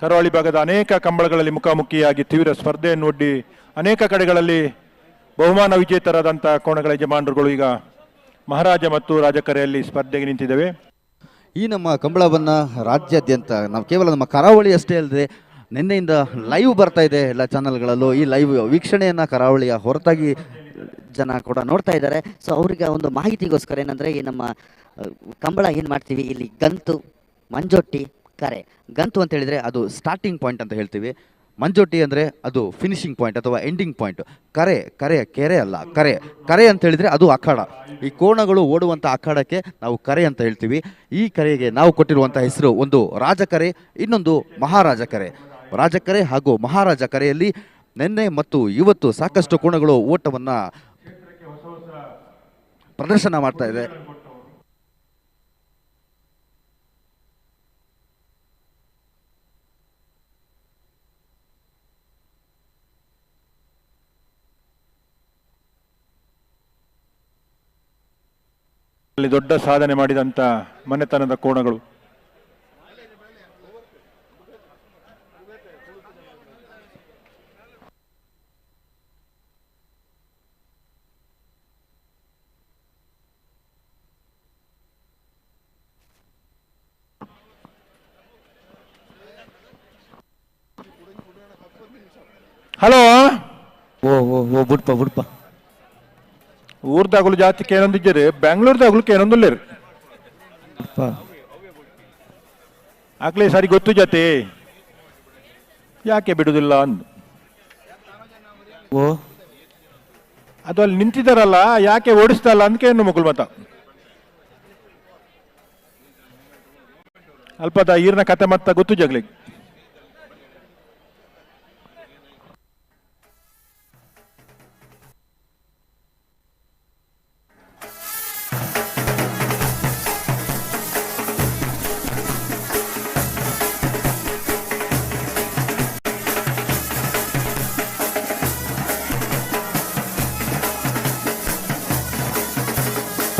ಕರಾವಳಿ ಭಾಗದ ಅನೇಕ ಕಂಬಳಗಳಲ್ಲಿ ಮುಖಾಮುಖಿಯಾಗಿ ತೀವ್ರ ಸ್ಪರ್ಧೆಯನ್ನು ಒಡ್ಡಿ ಅನೇಕ ಕಡೆಗಳಲ್ಲಿ ಬಹುಮಾನ ವಿಜೇತರಾದಂಥ ಕೋಣಗಳ ಯಜಮಾನರುಗಳು ಈಗ ಮಹಾರಾಜ ಮತ್ತು ರಾಜಕರೆಯಲ್ಲಿ ಸ್ಪರ್ಧೆಗೆ ನಿಂತಿದ್ದೇವೆ. ಈ ನಮ್ಮ ಕಂಬಳವನ್ನು ರಾಜ್ಯಾದ್ಯಂತ ನಾವು ಕೇವಲ ನಮ್ಮ ಕರಾವಳಿ ಅಷ್ಟೇ ಅಲ್ಲದೆ ನಿನ್ನೆಯಿಂದ ಲೈವ್ ಬರ್ತಾ ಇದೆ ಎಲ್ಲ ಚಾನಲ್ಗಳಲ್ಲೂ. ಈ ಲೈವ್ ವೀಕ್ಷಣೆಯನ್ನು ಕರಾವಳಿಯ ಹೊರತಾಗಿ ಜನ ಕೂಡ ನೋಡ್ತಾ ಇದ್ದಾರೆ. ಸೊ ಅವ್ರಿಗೆ ಒಂದು ಮಾಹಿತಿಗೋಸ್ಕರ ಏನಂದರೆ ಈ ನಮ್ಮ ಕಂಬಳ ಏನು ಮಾಡ್ತೀವಿ ಇಲ್ಲಿ ಗಂತು, ಮಂಜೊಟ್ಟಿ, ಕರೆ. ಗಂತು ಅಂತ ಹೇಳಿದರೆ ಅದು ಸ್ಟಾರ್ಟಿಂಗ್ ಪಾಯಿಂಟ್ ಅಂತ ಹೇಳ್ತೀವಿ. ಮಂಜೊಟ್ಟಿ ಅಂದರೆ ಅದು ಫಿನಿಶಿಂಗ್ ಪಾಯಿಂಟ್ ಅಥವಾ ಎಂಡಿಂಗ್ ಪಾಯಿಂಟ್. ಕೆರೆ ಅಲ್ಲ, ಕರೆ ಅಂತ ಹೇಳಿದರೆ ಅದು ಅಖಾಡ. ಈ ಕೋಣಗಳು ಓಡುವಂಥ ಅಖಾಡಕ್ಕೆ ನಾವು ಕರೆ ಅಂತ ಹೇಳ್ತೀವಿ. ಈ ಕರೆಗೆ ನಾವು ಕೊಟ್ಟಿರುವಂಥ ಹೆಸರು ಒಂದು ರಾಜಕರೆ, ಇನ್ನೊಂದು ಮಹಾರಾಜ ಕರೆ. ರಾಜಕರೆ ಹಾಗೂ ಮಹಾರಾಜ ಕರೆಯಲ್ಲಿ ನಿನ್ನೆ ಮತ್ತು ಇವತ್ತು ಸಾಕಷ್ಟು ಕೋಣಗಳು ಓಟವನ್ನು ಪ್ರದರ್ಶನ ಮಾಡ್ತಾ ಇದೆ. ಅಲ್ಲಿ ದೊಡ್ಡ ಸಾಧನೆ ಮಾಡಿದಂತ ಮನೆತನದ ಕೋಣಗಳು. ಹಲೋ ಓ ಬಿಡ್ಪ ಊರ್ದಾಗಲು ಜಾತಿಗೆ ಏನೊಂದಿದ್ದೀರಿ, ಬೆಂಗಳೂರ್ದಾಗಲಕ್ಕೆ ಏನೊಂದಿಲ್ಲೇರಿ ಆಗ್ಲೇ ಸಾರಿ ಗೊತ್ತು ಜಾತಿ ಯಾಕೆ ಬಿಡುದಿಲ್ಲ ಅಂದು. ಓ ಅದು ಅಲ್ಲಿ ನಿಂತಿದ್ದಾರಲ್ಲ ಯಾಕೆ ಓಡಿಸ್ತಾ ಇಲ್ಲ ಅಂದ್ಕೆ ಏನು ಮಕ್ಕಳು ಮತ ಅಲ್ಪದ ಈರ್ನ ಕತೆ ಮತ್ತ ಗೊತ್ತು ಜಗ್ಲಿಗೆ.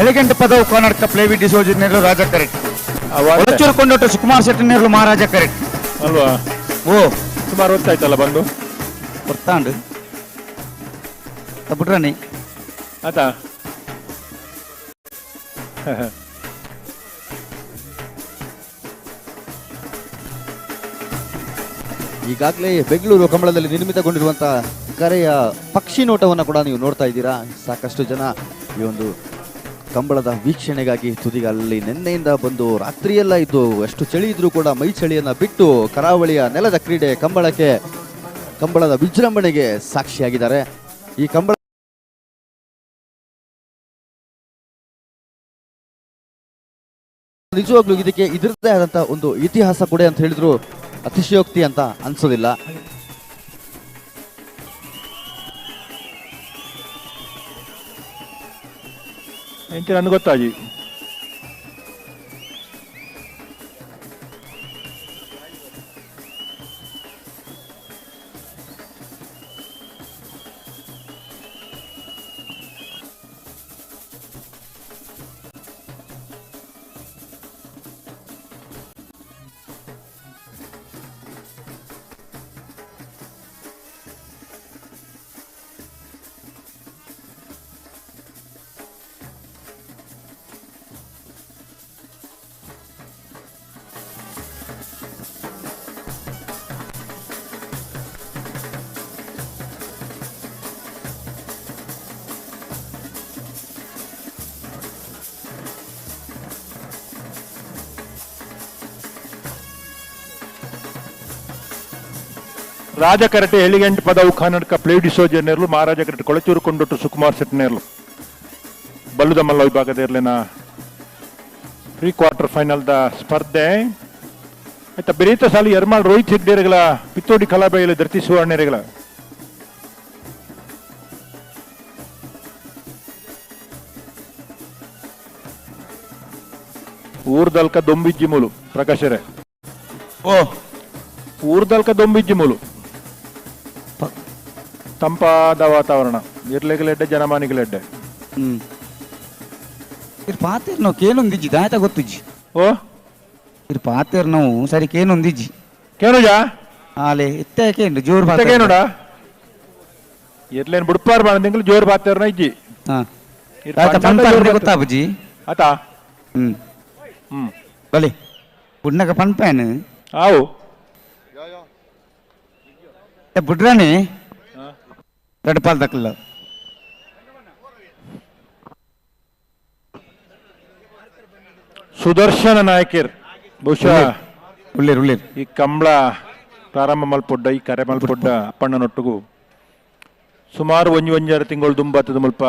ಎಲಿಗೆಂಟ್ ಪದವು ಕರ್ನಾಟಕ ಪ್ಲೇವಿ ಡಿಸೋಜ್ ನೆರಳು ರಾಜ ಕರೆಕ್ಟ್. ಒಳಚೂರು ಕೊಂಡೊಟ್ಟು ಸುಕುಮಾರ್ ಶೆಟ್ಟಿ ನೆರಳು ಮಹಾರಾಜ ಕರೆಕ್ಟ್ ಅಲ್ವಾ? ಓ ಸುಮಾರು ಹೊತ್ತಾಯ್ತಲ್ಲ ಬಂದು ಬರ್ತಾಂಡು ಬಿಟ್ರಾನಿ ಆತಾ. ಈಗಾಗಲೇ ಬೆಂಗಳೂರು ಕಂಬಳದಲ್ಲಿ ನಿರ್ಮಿತಗೊಂಡಿರುವಂತಹ ಕರೆಯ ಪಕ್ಷಿ ನೋಟವನ್ನು ಕೂಡ ನೀವು ನೋಡ್ತಾ ಇದ್ದೀರಾ. ಸಾಕಷ್ಟು ಜನ ಈ ಒಂದು ಕಂಬಳದ ವೀಕ್ಷಣೆಗಾಗಿ ತುದಿಗಾಲಲ್ಲಿ ನಿನ್ನೆಯಿಂದ ಬಂದು ರಾತ್ರಿಯೆಲ್ಲ ಇದ್ದು ಎಷ್ಟು ಚಳಿ ಇದ್ರೂ ಕೂಡ ಮೈ ಚಳಿಯನ್ನು ಬಿಟ್ಟು ಕರಾವಳಿಯ ನೆಲದ ಕ್ರೀಡೆ ಕಂಬಳದ ವಿಜೃಂಭಣೆಗೆ ಸಾಕ್ಷಿಯಾಗಿದ್ದಾರೆ. ಈ ಕಂಬಳ ನಿಜವಾಗ್ಲೂ ಇದಕ್ಕೆ ಇದರದ್ದೇ ಆದಂತ ಒಂದು ಇತಿಹಾಸ ಕೂಡ ಅಂತ ಹೇಳಿದ್ರು ಅತಿಶಯೋಕ್ತಿ ಅಂತ ಅನ್ಸೋದಿಲ್ಲ. ಎಂತ ನನ್ಗೆ ಗೊತ್ತಾಜಿ ರಾಜ ಕರಟೆ ಎಲಿಗೆಂಟ್ ಪದವು ಕರ್ನಾಟಕ ಪ್ಲೇವ್ ಡಿಸೋಜರ್ ನೇರ್ಲು ಮಹಾರಾಜ karate Kolachuru ಕೊಂಡೊಟ್ಟು Sukumar Shetty ನೇರ್ಲು ಬಲ್ಲುದ Mallya ವಿಭಾಗದಲ್ಲಿನ pre quarter final the ಸ್ಪರ್ಧೆ ಆಯ್ತಾ. ಬೆರೀತ ಸಾಲಿ ಯರ್ಮಾಳ್ ರೋಹಿತ್ ಹೆಗ್ಡೇರಿಗಳ ಪಿತ್ತೋಡಿ ಕಲಾಬೆಯಲ್ಲಿ ಧರ್ತಿ ಸುವರ್ಣೇರಿಗಳ ಊರ್ದಲ್ಕ ದೊಂಬಿಜ್ಜಿ ಮೂಲು ಪ್ರಕಾಶರೇ ಓ ಊರ್ದಲ್ಕ ದೊಂಬಿಜ್ಜಿ ಮೂಲು ತಂಪಾದ ವಾತಾವರಣ ಇರ್ಲೆಗಲೆಡ್ಡೆ ಜನಮಾನಿಗಲೆಡ್ಡೆ ಇರ್ ಪಾತೇರ್ ನಾವು ಕೇನೊಂದಿಜ್ಜಿ ದಾಯತ ಗೊತ್ತಿಜ್ಜಿ. ಓ ಇರ್ ಪಾತೇರ್ ನಾವು ಸರಿ ಕೇನೊಂದಿಜ್ಜಿ ಕೇನುಜಾ ಆಲೆ ಇತ್ತೆ ಕೇಂಡು ಜೋರ್ ಕೇನುಡ ಇರ್ಲೇನ್ ಬುಡ್ಪಾರ್ ಬಾಂದಿಂಗ್ಲು ಜೋರ್ ಬಾತೇರ್ನ ಇಜ್ಜಿ ಹಾ ಪನ್ಪೇನ್ ಗೊತ್ತಾ ಬುಜ್ಜಿ ಆತಾ ಬಲಿ ಪುಣ್ಣಗ ಪನ್ಪೇನ್ ಆವು ಬುಡ್ರಾಣಿ ರೆಡ್ ಪಾಲ್ ದಕ್ಕಲ್ಲ ಸುದರ್ಶನ ನಾಯಕರ್ ಬಹುಶಃ ಉಳ್ಳೇರು ಉಳ್ಳೇರು ಈ ಕಂಬಳ ಪ್ರಾರಂಭ ಮಲ್ಪೊಡ್ಡ ಈ ಕರೆ ಮಲ್ಪೊಡ್ಡ ಅಪ್ಪಣ್ಣನೊಟ್ಟಿಗೂ ಸುಮಾರು ಒಂಜಾರು ತಿಂಗಳು ದುಂಬತ್ತದ ಮುಲ್ಪ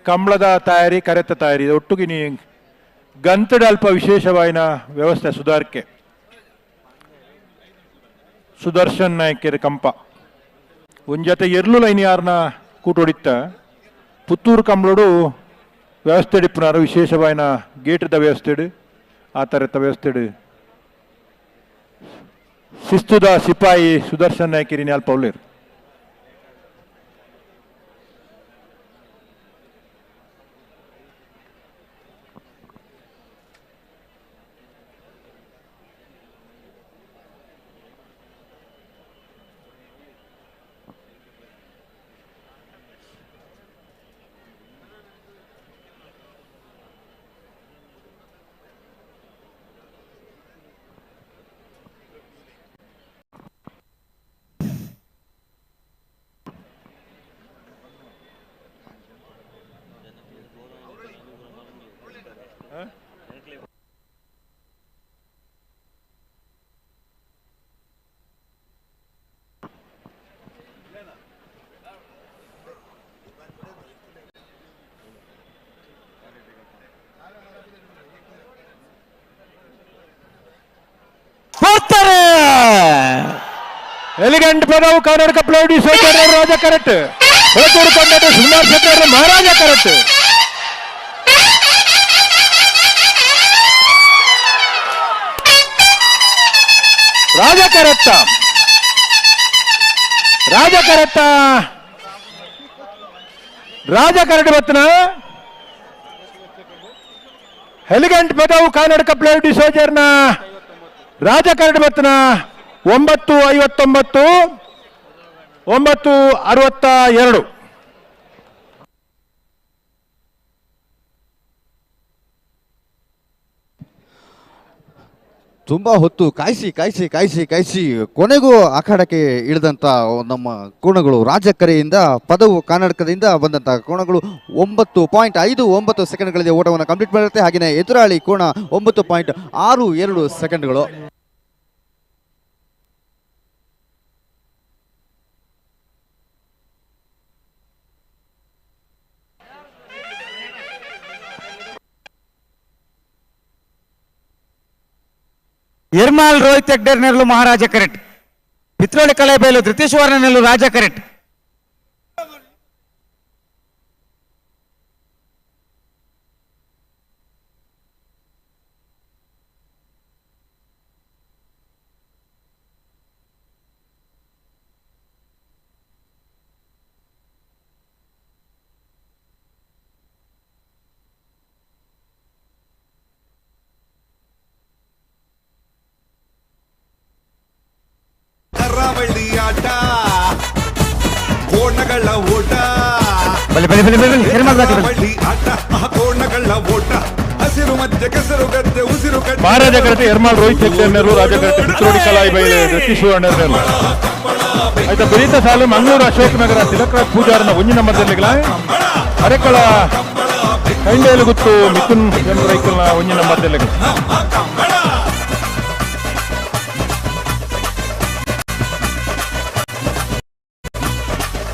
ಕಂಬಳದ ತಯಾರಿ ಕರೆತ ತಯಾರಿ ಒಟ್ಟಿಗೆ ನೀ ಗಂತಡ ಅಲ್ಪ ವಿಶೇಷವಾಯಿನ ವ್ಯವಸ್ಥೆ ಸುಧಾರಕ್ಕೆ ಸುದರ್ಶನ್ ನಾಯಕರ ಕಂಪ ಒಂಜತೆ ಎರ್ಲು ಲೈನ್ ಯಾರನ್ನ ಕೂಟೊಡಿತ್ತ ಪುತ್ತೂರು ಕಂಬಳೋಡು ವ್ಯವಸ್ಥೆ ಇಪ್ಪುನಾರು ವಿಶೇಷವಾಯಿನ ಗೇಟದ ವ್ಯವಸ್ಥೆ ಆ ಥರದ ವ್ಯವಸ್ಥೆ ಶಿಸ್ತುದ ಸಿಪಾಯಿ ಸುದರ್ಶನ್ ನಾಯಕರಿನಿ ಅಲ್ಪ ಒಳ್ಳೆರು ಎಲಿಗೆಂಟ್ ಪದವು ಕರ್ನಾಟಕ ಪ್ಲೇಡಿ ಸೋದರ ರಾಜ ಕರೆಕ್ಟ್ ಹೋತೂರು ಕೊಂಡ ಸುಮಾರು ಸತ್ತರ ಮಹಾರಾಜ ಕರೆಕ್ಟ್ ರಾಜ ಕರೆಕ್ಟ ರಾಜ ಕರೆಕ್ಟ ರಾಜ ಕರೆಕ್ಟ್ ಬತ್ತನ ಎಲಿಗೆಂಟ್ ಪದವು ಕರ್ನಾಟಕ ಪ್ಲೇಡಿ ಸೋಜರ್ನ ರಾಜ ಕರೆಕ್ಟ್ ಬತ್ತನ 9:59 9:62 ತುಂಬಾ ಹೊತ್ತು ಕಾಯಿಸಿ ಕೊನೆಗೂ ಅಖಾಡಕ್ಕೆ ಇಳಿದಂತ ನಮ್ಮ ಕೋಣಗಳು ರಾಜಕರೆಯಿಂದ ಪದವು ಕರ್ನಾಟಕದಿಂದ ಬಂದಂತ ಕೋಣಗಳು 9.59 ಸೆಕೆಂಡ್ಗಳಲ್ಲಿ ಓಟವನ್ನು ಕಂಪ್ಲೀಟ್ ಮಾಡುತ್ತೆ. ಹಾಗೆಯೇ ಎದುರಾಳಿ ಕೋಣ 9.62 ಸೆಕೆಂಡ್ಗಳು. ಇರ್ಮಾಲ್ ರೋಹಿತ್ ಹೆಗ್ಡೇರ್ ನೆರಳು ಮಹಾರಾಜ ಕರೆಟ್, ಪಿತ್ರೋಳಿ ಕಲೆಬೈಲು ಧೃತೀಶ್ವರ ನೆರಳು ರಾಜ ಕರೆಟ್. ಕರಾವಳಿ ಆಟ ಕೋಣಗಳ ಓಟ ಕರಾವಳಿ ಆಟ ಕೋಣಗಳ ಓಟ ಹಸಿರು ಮಧ್ಯೆ ಕೆಸರು ಗದ್ದೆ ಉಸಿರು ಕಟ್ಟಿ ಮಹಾರಾಜ ಕರೆಕ್ಟ್ ಎರ್ಮಾಲ್ ರೋಹಿತ್ ಹೆಗ್ಡೇರ್ ನೆರಳು ರಾಜ ಕರೆಕ್ಟ್ ಪಿತ್ರೋಡಿ ಕಲಾಯಿ ಬೈಲೆ ಧೃತೀಶ್ವರ ನೆರಳು ಆಯ್ತಾ ಬೆರೀತ ಸಾಲು ಮಂಗಳೂರು ಅಶೋಕ್ ನಗರ ತಿಲಕರಾಜ್ ಪೂಜಾರನ 1 ನಂಬರ್ದಲ್ಲಿ ಅರೆಕಳ ಕೈಂಡೇಲು ಗುತ್ತು ಮಿಥುನ್ ರೈಕಲ್ನ 1 ನಂಬರ್ದಲ್ಲಿ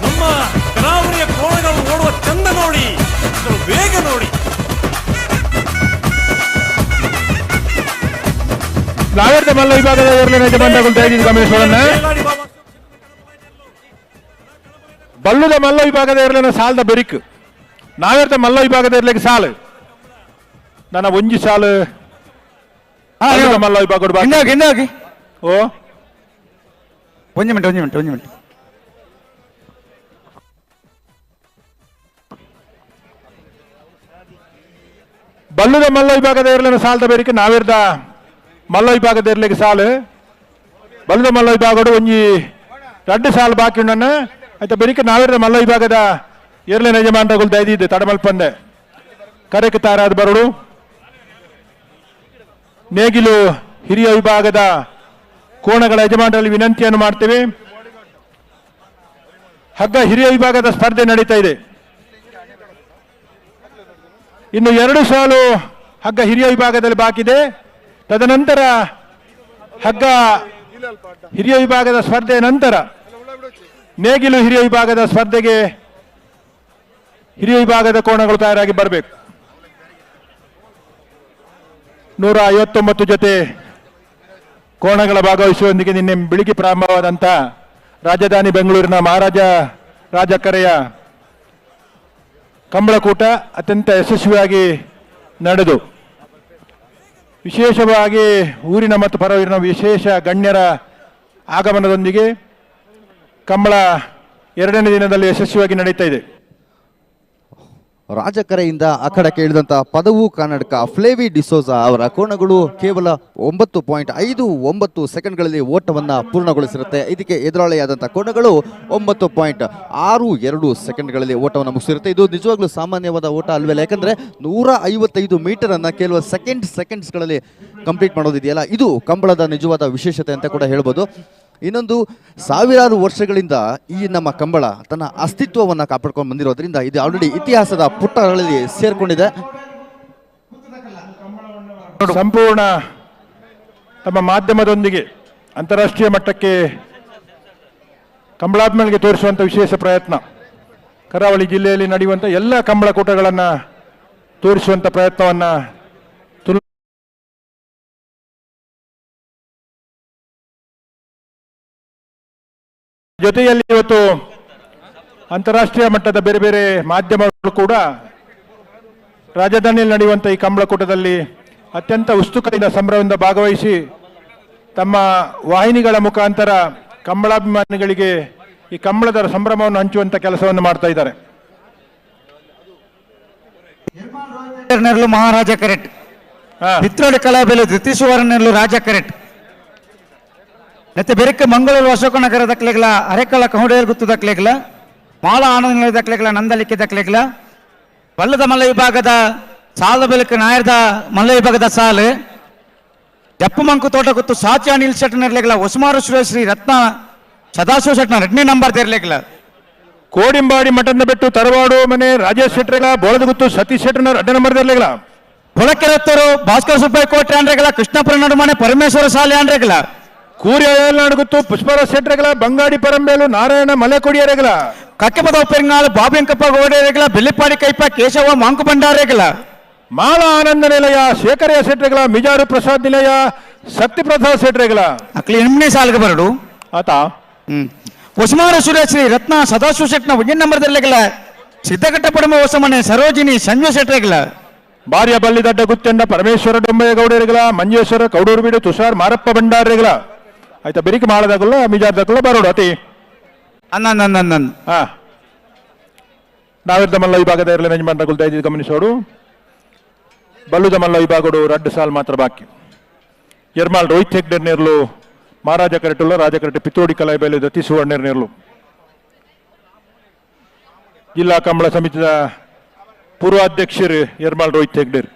ನಮ್ಮ ಕರಾವಳಿಯ ಕೋಣಗಳು ಓಡುವ ಚಂದ ನೋಡಿ, ವೇಗ ನೋಡಿ. ನಾವೇರ್ದ ಮಲ್ಲ ವಿಭಾಗದ ಏರ್ಲಿನ ಯಜಮಾನಗಳು ದಯವಿಟ್ಟು ಗಮನಿಸೋಣ. ಬಲ್ಲುದ ಮಲ್ಲ ವಿಭಾಗದ ಏರ್ಲಿನ ಸಾಲದ ಬೆರಿಕ್ ನಾವೇರ್ದ ಮಲ್ಲ ವಿಭಾಗದ ಏರ್ಲಿಗೆ ಸಾಲು ನನ್ನ ಒಂಜಿ ಸಾಲು ಮಲ್ಲ ವಿಭಾಗ ಓ 1 ಮಿನಿಟ್ ಬಲ್ಲುದ ಮಲ್ಲ ವಿಭಾಗದ ಏರ್ಲಿನ ಸಾಲದ ಬೆರಿಕ್ ನಾವೇರ್ದ ಮಲ್ಲ ವಿಭಾಗದ ಏರ್ಲಿಗೆ ಸಾಲು ಬಲ್ಲುದ ಮಲ್ಲ ವಿಭಾಗಡು ಒಂಜಿ 2 ಸಾಲು ಬಾಕಿ ಉಂಡನ್ನ ಆಯ್ತಾ ಬೆರಿಕ ನಾವೇರ್ದ ಮಲ್ಲ ವಿಭಾಗದ ಏರ್ಲಿನ ಯಜಮಾನಗಳು ದಯದಿದ್ದು ತಡಮಲ್ಪಂದೆ ಕರೆಕ್ ತಾರಾದ ಬರಡು ನೇಗಿಲು ಹಿರಿಯ ವಿಭಾಗದ ಕೋಣಗಳ ಯಜಮಾನರಲ್ಲಿ ವಿನಂತಿಯನ್ನು ಮಾಡ್ತೇವೆ. ಹಗ್ಗ ಹಿರಿಯ ವಿಭಾಗದ ಸ್ಪರ್ಧೆ ನಡೀತಾ ಇದೆ. ಇನ್ನು 2 ಸಾಲು ಹಗ್ಗ ಹಿರಿಯ ವಿಭಾಗದಲ್ಲಿ ಬಾಕಿ ಇದೆ. ತದನಂತರ ಹಗ್ಗ ಹಿರಿಯ ವಿಭಾಗದ ಸ್ಪರ್ಧೆಯ ನಂತರ ನೇಗಿಲು ಹಿರಿಯ ವಿಭಾಗದ ಸ್ಪರ್ಧೆಗೆ ಹಿರಿಯ ವಿಭಾಗದ ಕೋಣಗಳು ತಯಾರಾಗಿ ಬರಬೇಕು. 159 ಜೊತೆ ಕೋಣಗಳ ಭಾಗವಹಿಸುವೊಂದಿಗೆ ನಿನ್ನೆ ಬೆಳಿಗ್ಗೆ ಪ್ರಾರಂಭವಾದಂಥ ರಾಜಧಾನಿ ಬೆಂಗಳೂರಿನ ಮಹಾರಾಜ ರಾಜಕರೆಯ ಕಂಬಳಕೂಟ ಅತ್ಯಂತ ಯಶಸ್ವಿಯಾಗಿ ನಡೆದು ವಿಶೇಷವಾಗಿ ಊರಿನ ಮತ್ತು ಪರವೂರಿನ ವಿಶೇಷ ಗಣ್ಯರ ಆಗಮನದೊಂದಿಗೆ ಕಂಬಳ 2ನೇ ದಿನದಲ್ಲಿ ಯಶಸ್ವಿಯಾಗಿ ನಡೀತಾ ಇದೆ. ರಾಜಕರೆಯಿಂದ ಅಖಡಕ್ಕೆ ಇಳಿದಂಥ ಪದವು ಕನ್ನಡಕ ಫ್ಲೇವಿ ಡಿಸೋಜಾ ಅವರ ಕೋಣಗಳು ಕೇವಲ 9.59 ಸೆಕೆಂಡ್ಗಳಲ್ಲಿ ಓಟವನ್ನು ಪೂರ್ಣಗೊಳಿಸಿರುತ್ತೆ. ಇದಕ್ಕೆ ಎದುರಾಳಿಯಾದಂಥ ಕೋಣಗಳು 9.62 ಸೆಕೆಂಡ್ಗಳಲ್ಲಿ ಓಟವನ್ನು ಮುಗಿಸಿರುತ್ತೆ. ಇದು ನಿಜವಾಗ್ಲೂ ಸಾಮಾನ್ಯವಾದ ಓಟ ಅಲ್ವಲ್ಲ, ಯಾಕಂದರೆ 155 ಮೀಟರನ್ನು ಕೇವಲ ಸೆಕೆಂಡ್ಸ್ಗಳಲ್ಲಿ ಕಂಪ್ಲೀಟ್ ಮಾಡೋದಿದೆಯಲ್ಲ, ಇದು ಕಂಬಳದ ನಿಜವಾದ ವಿಶೇಷತೆ ಅಂತ ಕೂಡ ಹೇಳ್ಬೋದು. ಇನ್ನೊಂದು, ಸಾವಿರಾರು ವರ್ಷಗಳಿಂದ ಈ ನಮ್ಮ ಕಂಬಳ ತನ್ನ ಅಸ್ತಿತ್ವವನ್ನು ಕಾಪಾಡ್ಕೊಂಡು ಬಂದಿರೋದ್ರಿಂದ ಇದು ಆಲ್ರೆಡಿ ಇತಿಹಾಸದ ಪುಟಗಳಲ್ಲಿ ಸೇರ್ಕೊಂಡಿದೆ. ಸಂಪೂರ್ಣ ತಮ್ಮ ಮಾಧ್ಯಮದೊಂದಿಗೆ ಅಂತಾರಾಷ್ಟ್ರೀಯ ಮಟ್ಟಕ್ಕೆ ಕಂಬಳಾಭಿಮಾನಿಗೆ ತೋರಿಸುವಂಥ ವಿಶೇಷ ಪ್ರಯತ್ನ, ಕರಾವಳಿ ಜಿಲ್ಲೆಯಲ್ಲಿ ನಡೆಯುವಂಥ ಎಲ್ಲ ಕಂಬಳ ಕೂಟಗಳನ್ನು ತೋರಿಸುವಂಥ ಪ್ರಯತ್ನವನ್ನು ಜೊತೆಯಲ್ಲಿ ಇವತ್ತು ಅಂತಾರಾಷ್ಟ್ರೀಯ ಮಟ್ಟದ ಬೇರೆ ಬೇರೆ ಮಾಧ್ಯಮಗಳು ಕೂಡ ರಾಜಧಾನಿಯಲ್ಲಿ ನಡೆಯುವಂಥ ಈ ಕಂಬಳಕೂಟದಲ್ಲಿ ಅತ್ಯಂತ ಉತ್ಸುಕತೆಯಿಂದ ಸಂಭ್ರಮದಿಂದ ಭಾಗವಹಿಸಿ ತಮ್ಮ ವಾಹಿನಿಗಳ ಮುಖಾಂತರ ಕಂಬಳಾಭಿಮಾನಿಗಳಿಗೆ ಈ ಕಂಬಳದ ಸಂಭ್ರಮವನ್ನು ಹಂಚುವಂಥ ಕೆಲಸವನ್ನು ಮಾಡ್ತಾ ಇದ್ದಾರೆ. ನೆರಳು ಮಹಾರಾಜ ಕರೆಟ್, ಪಿತ್ರೋಡಿ ಕಲಾಬೆಲು ಧೃತಿ ಸುವರ್ಣ ನೆರಳು ರಾಜ ಕರೆಟ್, ಮತ್ತೆ ಬೆರಕ್ಕೆ ಮಂಗಳೂರು ಅಶೋಕನಗರ ದಕ್ಲೆಗ್ಲ, ಅರೆಕಳ ಕಹುಡೇರ್ ಗುತ್ತು ದಕ್ಲೆಗ್ಲ, ಮಾಳ ಆನಂದ ನಿಲಯ ದಕ್ಲೆಗ್ಲ, ನಂದಲಿಕೆ ದಕ್ಲೆಗ್ಲ, ಬಲ್ಲದ ಮಲ್ಲ ವಿಭಾಗದ ಸಾಲ ಬೆಳಕು ನಾಯರ್ದ ಮಲ್ಲ ವಿಭಾಗದ ಸಾಲು, ಜಪ್ಪು ಮಂಕು ತೋಟ ಗುತ್ತು ಸಾಚಿ ಅನಿಲ್ ಶೆಟ್ ನೆರಲೆಗ್ಲ, ಒಸುಮಾರು ಶ್ರೀ ರತ್ನ ಸದಾಶಿವ ಶೆಟ್ನ 2ನೇ ನಂಬರ್ ತೆರಲೆಗ್ಲ, ಕೋಡಿಂಬಾಡಿ ಮಠದ ಬೆಟ್ಟು ತರವಾಡು ಮನೆ ರಾಜೇಶ್ ಶೆಟ್ರೆಗಳ, ಬೋಳದ ಗುತ್ತು ಸತೀಶ್ ಶೆಟ್ನ 2ನೇ ನಂಬರ್ ತೆರಲೆಗ್ಲ, ಹೊಳಕೆರತ್ತೂರು ಭಾಸ್ಕರ ಸುಬ್ಬಯ್ಯ ಕೋಟೆ ಆಂಡ್ರೆಗಳ, ಕೃಷ್ಣಪುರ ನಡುಮನೆ ಪರಮೇಶ್ವರ ಶಾಲೆ ಆಂಡ್ರೆಗಳ, ಕೂರ್ಯ ನಾಡುಗುತ್ತು ಪುಷ್ಪರಾಜ್ ಶೆಟ್ರೆಗಳ, ಬಂಗಾಡಿ ಪರಂಬೇಲು ನಾರಾಯಣ ಮಲೆಕೊಡಿಯರೆಗಳ, ಕಕ್ಕೆಪದ ಪೆರಿಂಗಾಳು ಬಾಬಿಯಂಕಪ್ಪ ಗೋಡೆರೆಗಳ, ಬೆಲ್ಲಿಪಾಡಿ ಕೈಪ ಕೇಶವ ಮಾಂಕು ಭಂಡಾರೆಗಳ, ಮಾಳ ಆನಂದ ನಿಲಯ ಶೇಖರಯ್ಯ ಶೆಟ್ರೆಗಳ, ಮಿಜಾರು ಪ್ರಸಾದ್ ನಿಲಯ ಸತ್ಯಪ್ರಸಾದ್ ಶೆಟ್ರೆಗಳ ಅಕ್ಲಿ 8ನೇ ಸಾಲಿಗೆ ಬರಡು ಆತ ಒಸುಮಾರು ಶ್ರೀ ರತ್ನ ಸದಾಶಿವ ಶೆಟ್ನ 1ನೇ ನಂಬರ್ ತೆರಲೆಗಳ, ಸಿದ್ದಘಟ್ಟ ಪಡಮ ಹೊಸಮನೆ ಸರೋಜಿನಿ ಸಂಜು ಶೆಟ್ರೆಗಳ, ಬಾರ್ಯ ಬಲ್ಲಿದಡ್ಡ ಗುತ್ತೆಂಡ ಪರಮೇಶ್ವರ ಡೊಂಬಯ್ಯಗೌಡರೆಗಳ, ಮಂಜೇಶ್ವರ ಕೌಡೂರು ಬಿಡು ತುಷಾರ್ ಮಾರಪ್ಪ ಭಂಡಾರೆಗಳ ಆಯ್ತಾ. ಬೆರಿಕೆ ಮಾಡದಾಗಲ್ಲ ಮಿಜಾರ್ದಾಗಲ್ಲ ಬರೋಡು ಅತಿ ನಾವಿರ್ದ ಮಲ್ಲ ವಿಭಾಗದ ಇರಲಿ ಮೆಜಮಾನ್ ರಗುಲ್ ದಯದಿ ಗಮನಿಸೋಡು. ಬಲ್ಲುದ ಮಲ್ಲ ವಿಭಾಗಡು 2 ಸಾಲ್ ಮಾತ್ರ ಬಾಕಿ. ಯರ್ಮಾಲ್ ರೋಹಿತ್ ಹೆಗ್ಡೆರ್ ನೇರ್ಲು ಮಹಾರಾಜ ಕರೆಟುಲ್ಲ, ರಾಜ ಕರೆಟೆ ಪಿತ್ತೋಡಿ ಕಲಾಯಿಬೈಲು ದತ್ತಿ ಸುವರ್ಣರ್ ನೇರ್ಲು. ಜಿಲ್ಲಾ ಕಂಬಳ ಸಮಿತಿಯ ಪೂರ್ವಾಧ್ಯಕ್ಷರು ಯರ್ಮಾಲ್ ರೋಹಿತ್ ಹೆಗ್ಡೆರ್.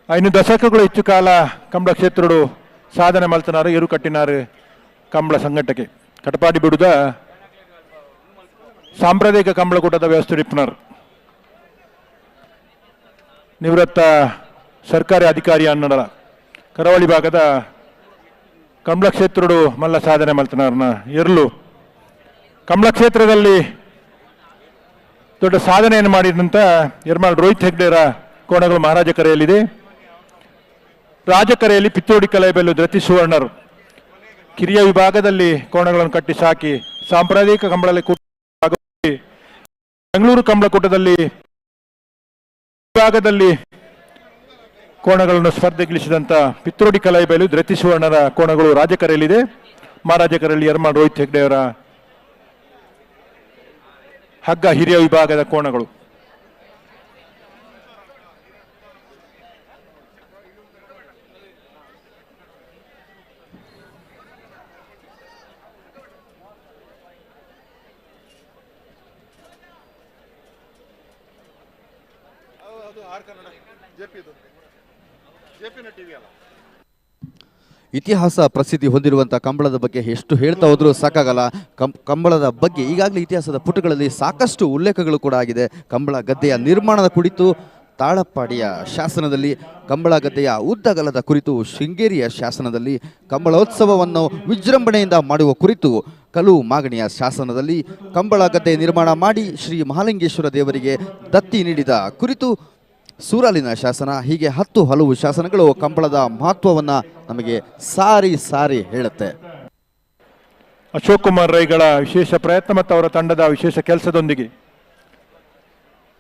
5 ದಶಕಗಳು ಹೆಚ್ಚು ಕಾಲ ಕಂಬಳ ಕ್ಷೇತ್ರಡು ಸಾಧನೆ ಮಲ್ತನಾರು, ಎರು ಕಟ್ಟಿನಾರು ಕಂಬಳ ಸಂಘಟಕ್ಕೆ ಕಟಪಾಡಿ ಬಿಡುದ ಸಾಂಪ್ರದಾಯಿಕ ಕಂಬಳಕೂಟದ ವ್ಯವಸ್ಥೆ ನಿವೃತ್ತ ಸರ್ಕಾರಿ ಅಧಿಕಾರಿ ಅನ್ನಡಲ ಕರಾವಳಿ ಭಾಗದ ಕಂಬಳ ಕ್ಷೇತ್ರಡು ಮಲ್ಲ ಸಾಧನೆ ಮಲ್ತನಾರ್ನ ಎರಲು ಕಂಬಳ ಕ್ಷೇತ್ರದಲ್ಲಿ ದೊಡ್ಡ ಸಾಧನೆಯನ್ನು ಮಾಡಿದಂಥ ಯರ್ಮಾಲ್ ರೋಹಿತ್ ಹೆಗ್ಡೆರ ಕೋಣಗಳು ಮಹಾರಾಜ ಕರೆಯಲ್ಲಿದೆ. ರಾಜಕರೆಯಲ್ಲಿ ಪಿತ್ತೋಡಿ ಕಲಾಯಿಬೆಲ್ಲು ಧೃತಿ ಸುವರ್ಣರು ಕಿರಿಯ ವಿಭಾಗದಲ್ಲಿ ಕೋಣಗಳನ್ನು ಕಟ್ಟಿ ಸಾಕಿ ಸಾಂಪ್ರದಾಯಿಕ ಕಂಬಳದಲ್ಲಿ ಬೆಂಗಳೂರು ಕಂಬಳಕೂಟದಲ್ಲಿ ವಿಭಾಗದಲ್ಲಿ ಕೋಣಗಳನ್ನು ಸ್ಪರ್ಧೆಗಿಳಿಸಿದಂಥ ಪಿತ್ರೋಡಿ ಕಲಾಯಿಬೆಲ್ಲು ಧೃತಿ ಸುವರ್ಣರ ಕೋಣಗಳು ರಾಜಕರೆಯಲ್ಲಿದೆ. ಮಹಾರಾಜಕರೆಯಲ್ಲಿ ಯರ್ಮಾಲ್ ರೋಹಿತ್ ಹೆಗ್ಡೆಯವರ ಹಗ್ಗ ಹಿರಿಯ ವಿಭಾಗದ ಕೋಣಗಳು. ಇತಿಹಾಸ ಪ್ರಸಿದ್ಧಿ ಹೊಂದಿರುವಂಥ ಕಂಬಳದ ಬಗ್ಗೆ ಎಷ್ಟು ಹೇಳ್ತಾ ಹೋದ್ರೂ ಸಾಕಾಗಲ್ಲ. ಕಂಬಳದ ಬಗ್ಗೆ ಈಗಾಗಲೇ ಇತಿಹಾಸದ ಪುಟಗಳಲ್ಲಿ ಸಾಕಷ್ಟು ಉಲ್ಲೇಖಗಳು ಕೂಡ ಆಗಿದೆ. ಕಂಬಳ ಗದ್ದೆಯ ನಿರ್ಮಾಣದ ಕುರಿತು ತಾಳಪ್ಪಾಡಿಯ ಶಾಸನದಲ್ಲಿ, ಕಂಬಳ ಗದ್ದೆಯ ಉದ್ದಗಲದ ಕುರಿತು ಶೃಂಗೇರಿಯ ಶಾಸನದಲ್ಲಿ, ಕಂಬಳೋತ್ಸವವನ್ನು ವಿಜೃಂಭಣೆಯಿಂದ ಮಾಡುವ ಕುರಿತು ಕಲು ಮಾಗಣಿಯ ಶಾಸನದಲ್ಲಿ, ಕಂಬಳ ಗದ್ದೆ ನಿರ್ಮಾಣ ಮಾಡಿ ಶ್ರೀ ಮಹಾಲಿಂಗೇಶ್ವರ ದೇವರಿಗೆ ದತ್ತಿ ನೀಡಿದ ಕುರಿತು ಸೂರಾಲಿನ ಶಾಸನ, ಹೀಗೆ ಹಲವು ಶಾಸನಗಳು ಕಂಬಳದ ಮಹತ್ವವನ್ನು ನಮಗೆ ಸಾರಿ ಸಾರಿ ಹೇಳುತ್ತೆ. ಅಶೋಕ್ ಕುಮಾರ್ ರೈಗಳ ವಿಶೇಷ ಪ್ರಯತ್ನ ಮತ್ತು ಅವರ ತಂಡದ ವಿಶೇಷ ಕೆಲಸದೊಂದಿಗೆ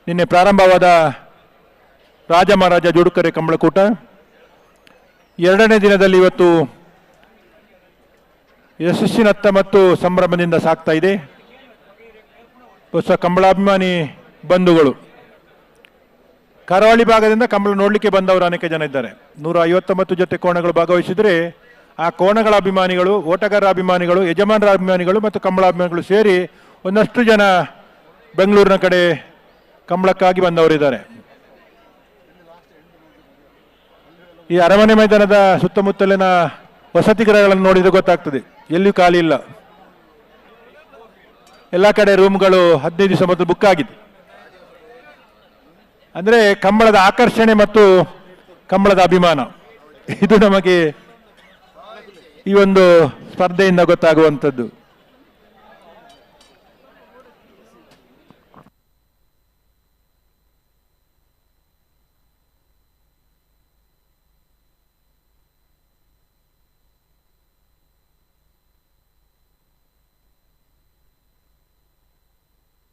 ನಿನ್ನೆ ಪ್ರಾರಂಭವಾದ ರಾಜ ಮಹಾರಾಜ ಜೋಡುಕರೆ ಕಂಬಳಕೂಟ 2ನೇ ದಿನದಲ್ಲಿ ಇವತ್ತು ಯಶಸ್ಸಿನತ್ತ ಮತ್ತು ಸಂಭ್ರಮದಿಂದ ಸಾಗ್ತಾ ಇದೆ. ಹೊಸ ಕಂಬಳಾಭಿಮಾನಿ ಬಂಧುಗಳು ಕರಾವಳಿ ಭಾಗದಿಂದ ಕಂಬಳ ನೋಡಲಿಕ್ಕೆ ಬಂದವರು ಅನೇಕ ಜನ ಇದ್ದಾರೆ. 159 ಜೊತೆ ಕೋಣಗಳು ಭಾಗವಹಿಸಿದರೆ ಆ ಕೋಣಗಳ ಅಭಿಮಾನಿಗಳು, ಓಟಗಾರ ಅಭಿಮಾನಿಗಳು, ಯಜಮಾನರ ಅಭಿಮಾನಿಗಳು ಮತ್ತು ಕಂಬಳ ಅಭಿಮಾನಿಗಳು ಸೇರಿ ಒಂದಷ್ಟು ಜನ ಬೆಂಗಳೂರಿನ ಕಡೆ ಕಂಬಳಕ್ಕಾಗಿ ಬಂದವರಿದ್ದಾರೆ. ಈ ಅರಮನೆ ಮೈದಾನದ ಸುತ್ತಮುತ್ತಲಿನ ವಸತಿ ಗೃಹಗಳನ್ನು ನೋಡಿದ್ರೆ ಗೊತ್ತಾಗ್ತದೆ, ಎಲ್ಲಿಯೂ ಖಾಲಿ ಇಲ್ಲ. ಎಲ್ಲ ಕಡೆ ರೂಮ್ಗಳು 15 ದಿವಸ ಮೊದಲು ಬುಕ್ ಆಗಿದೆ. ಅಂದರೆ ಕಂಬಳದ ಆಕರ್ಷಣೆ ಮತ್ತು ಕಂಬಳದ ಅಭಿಮಾನ ಇದು ನಮಗೆ ಈ ಒಂದು ಸ್ಪರ್ಧೆಯಿಂದ ಗೊತ್ತಾಗುವಂಥದ್ದು.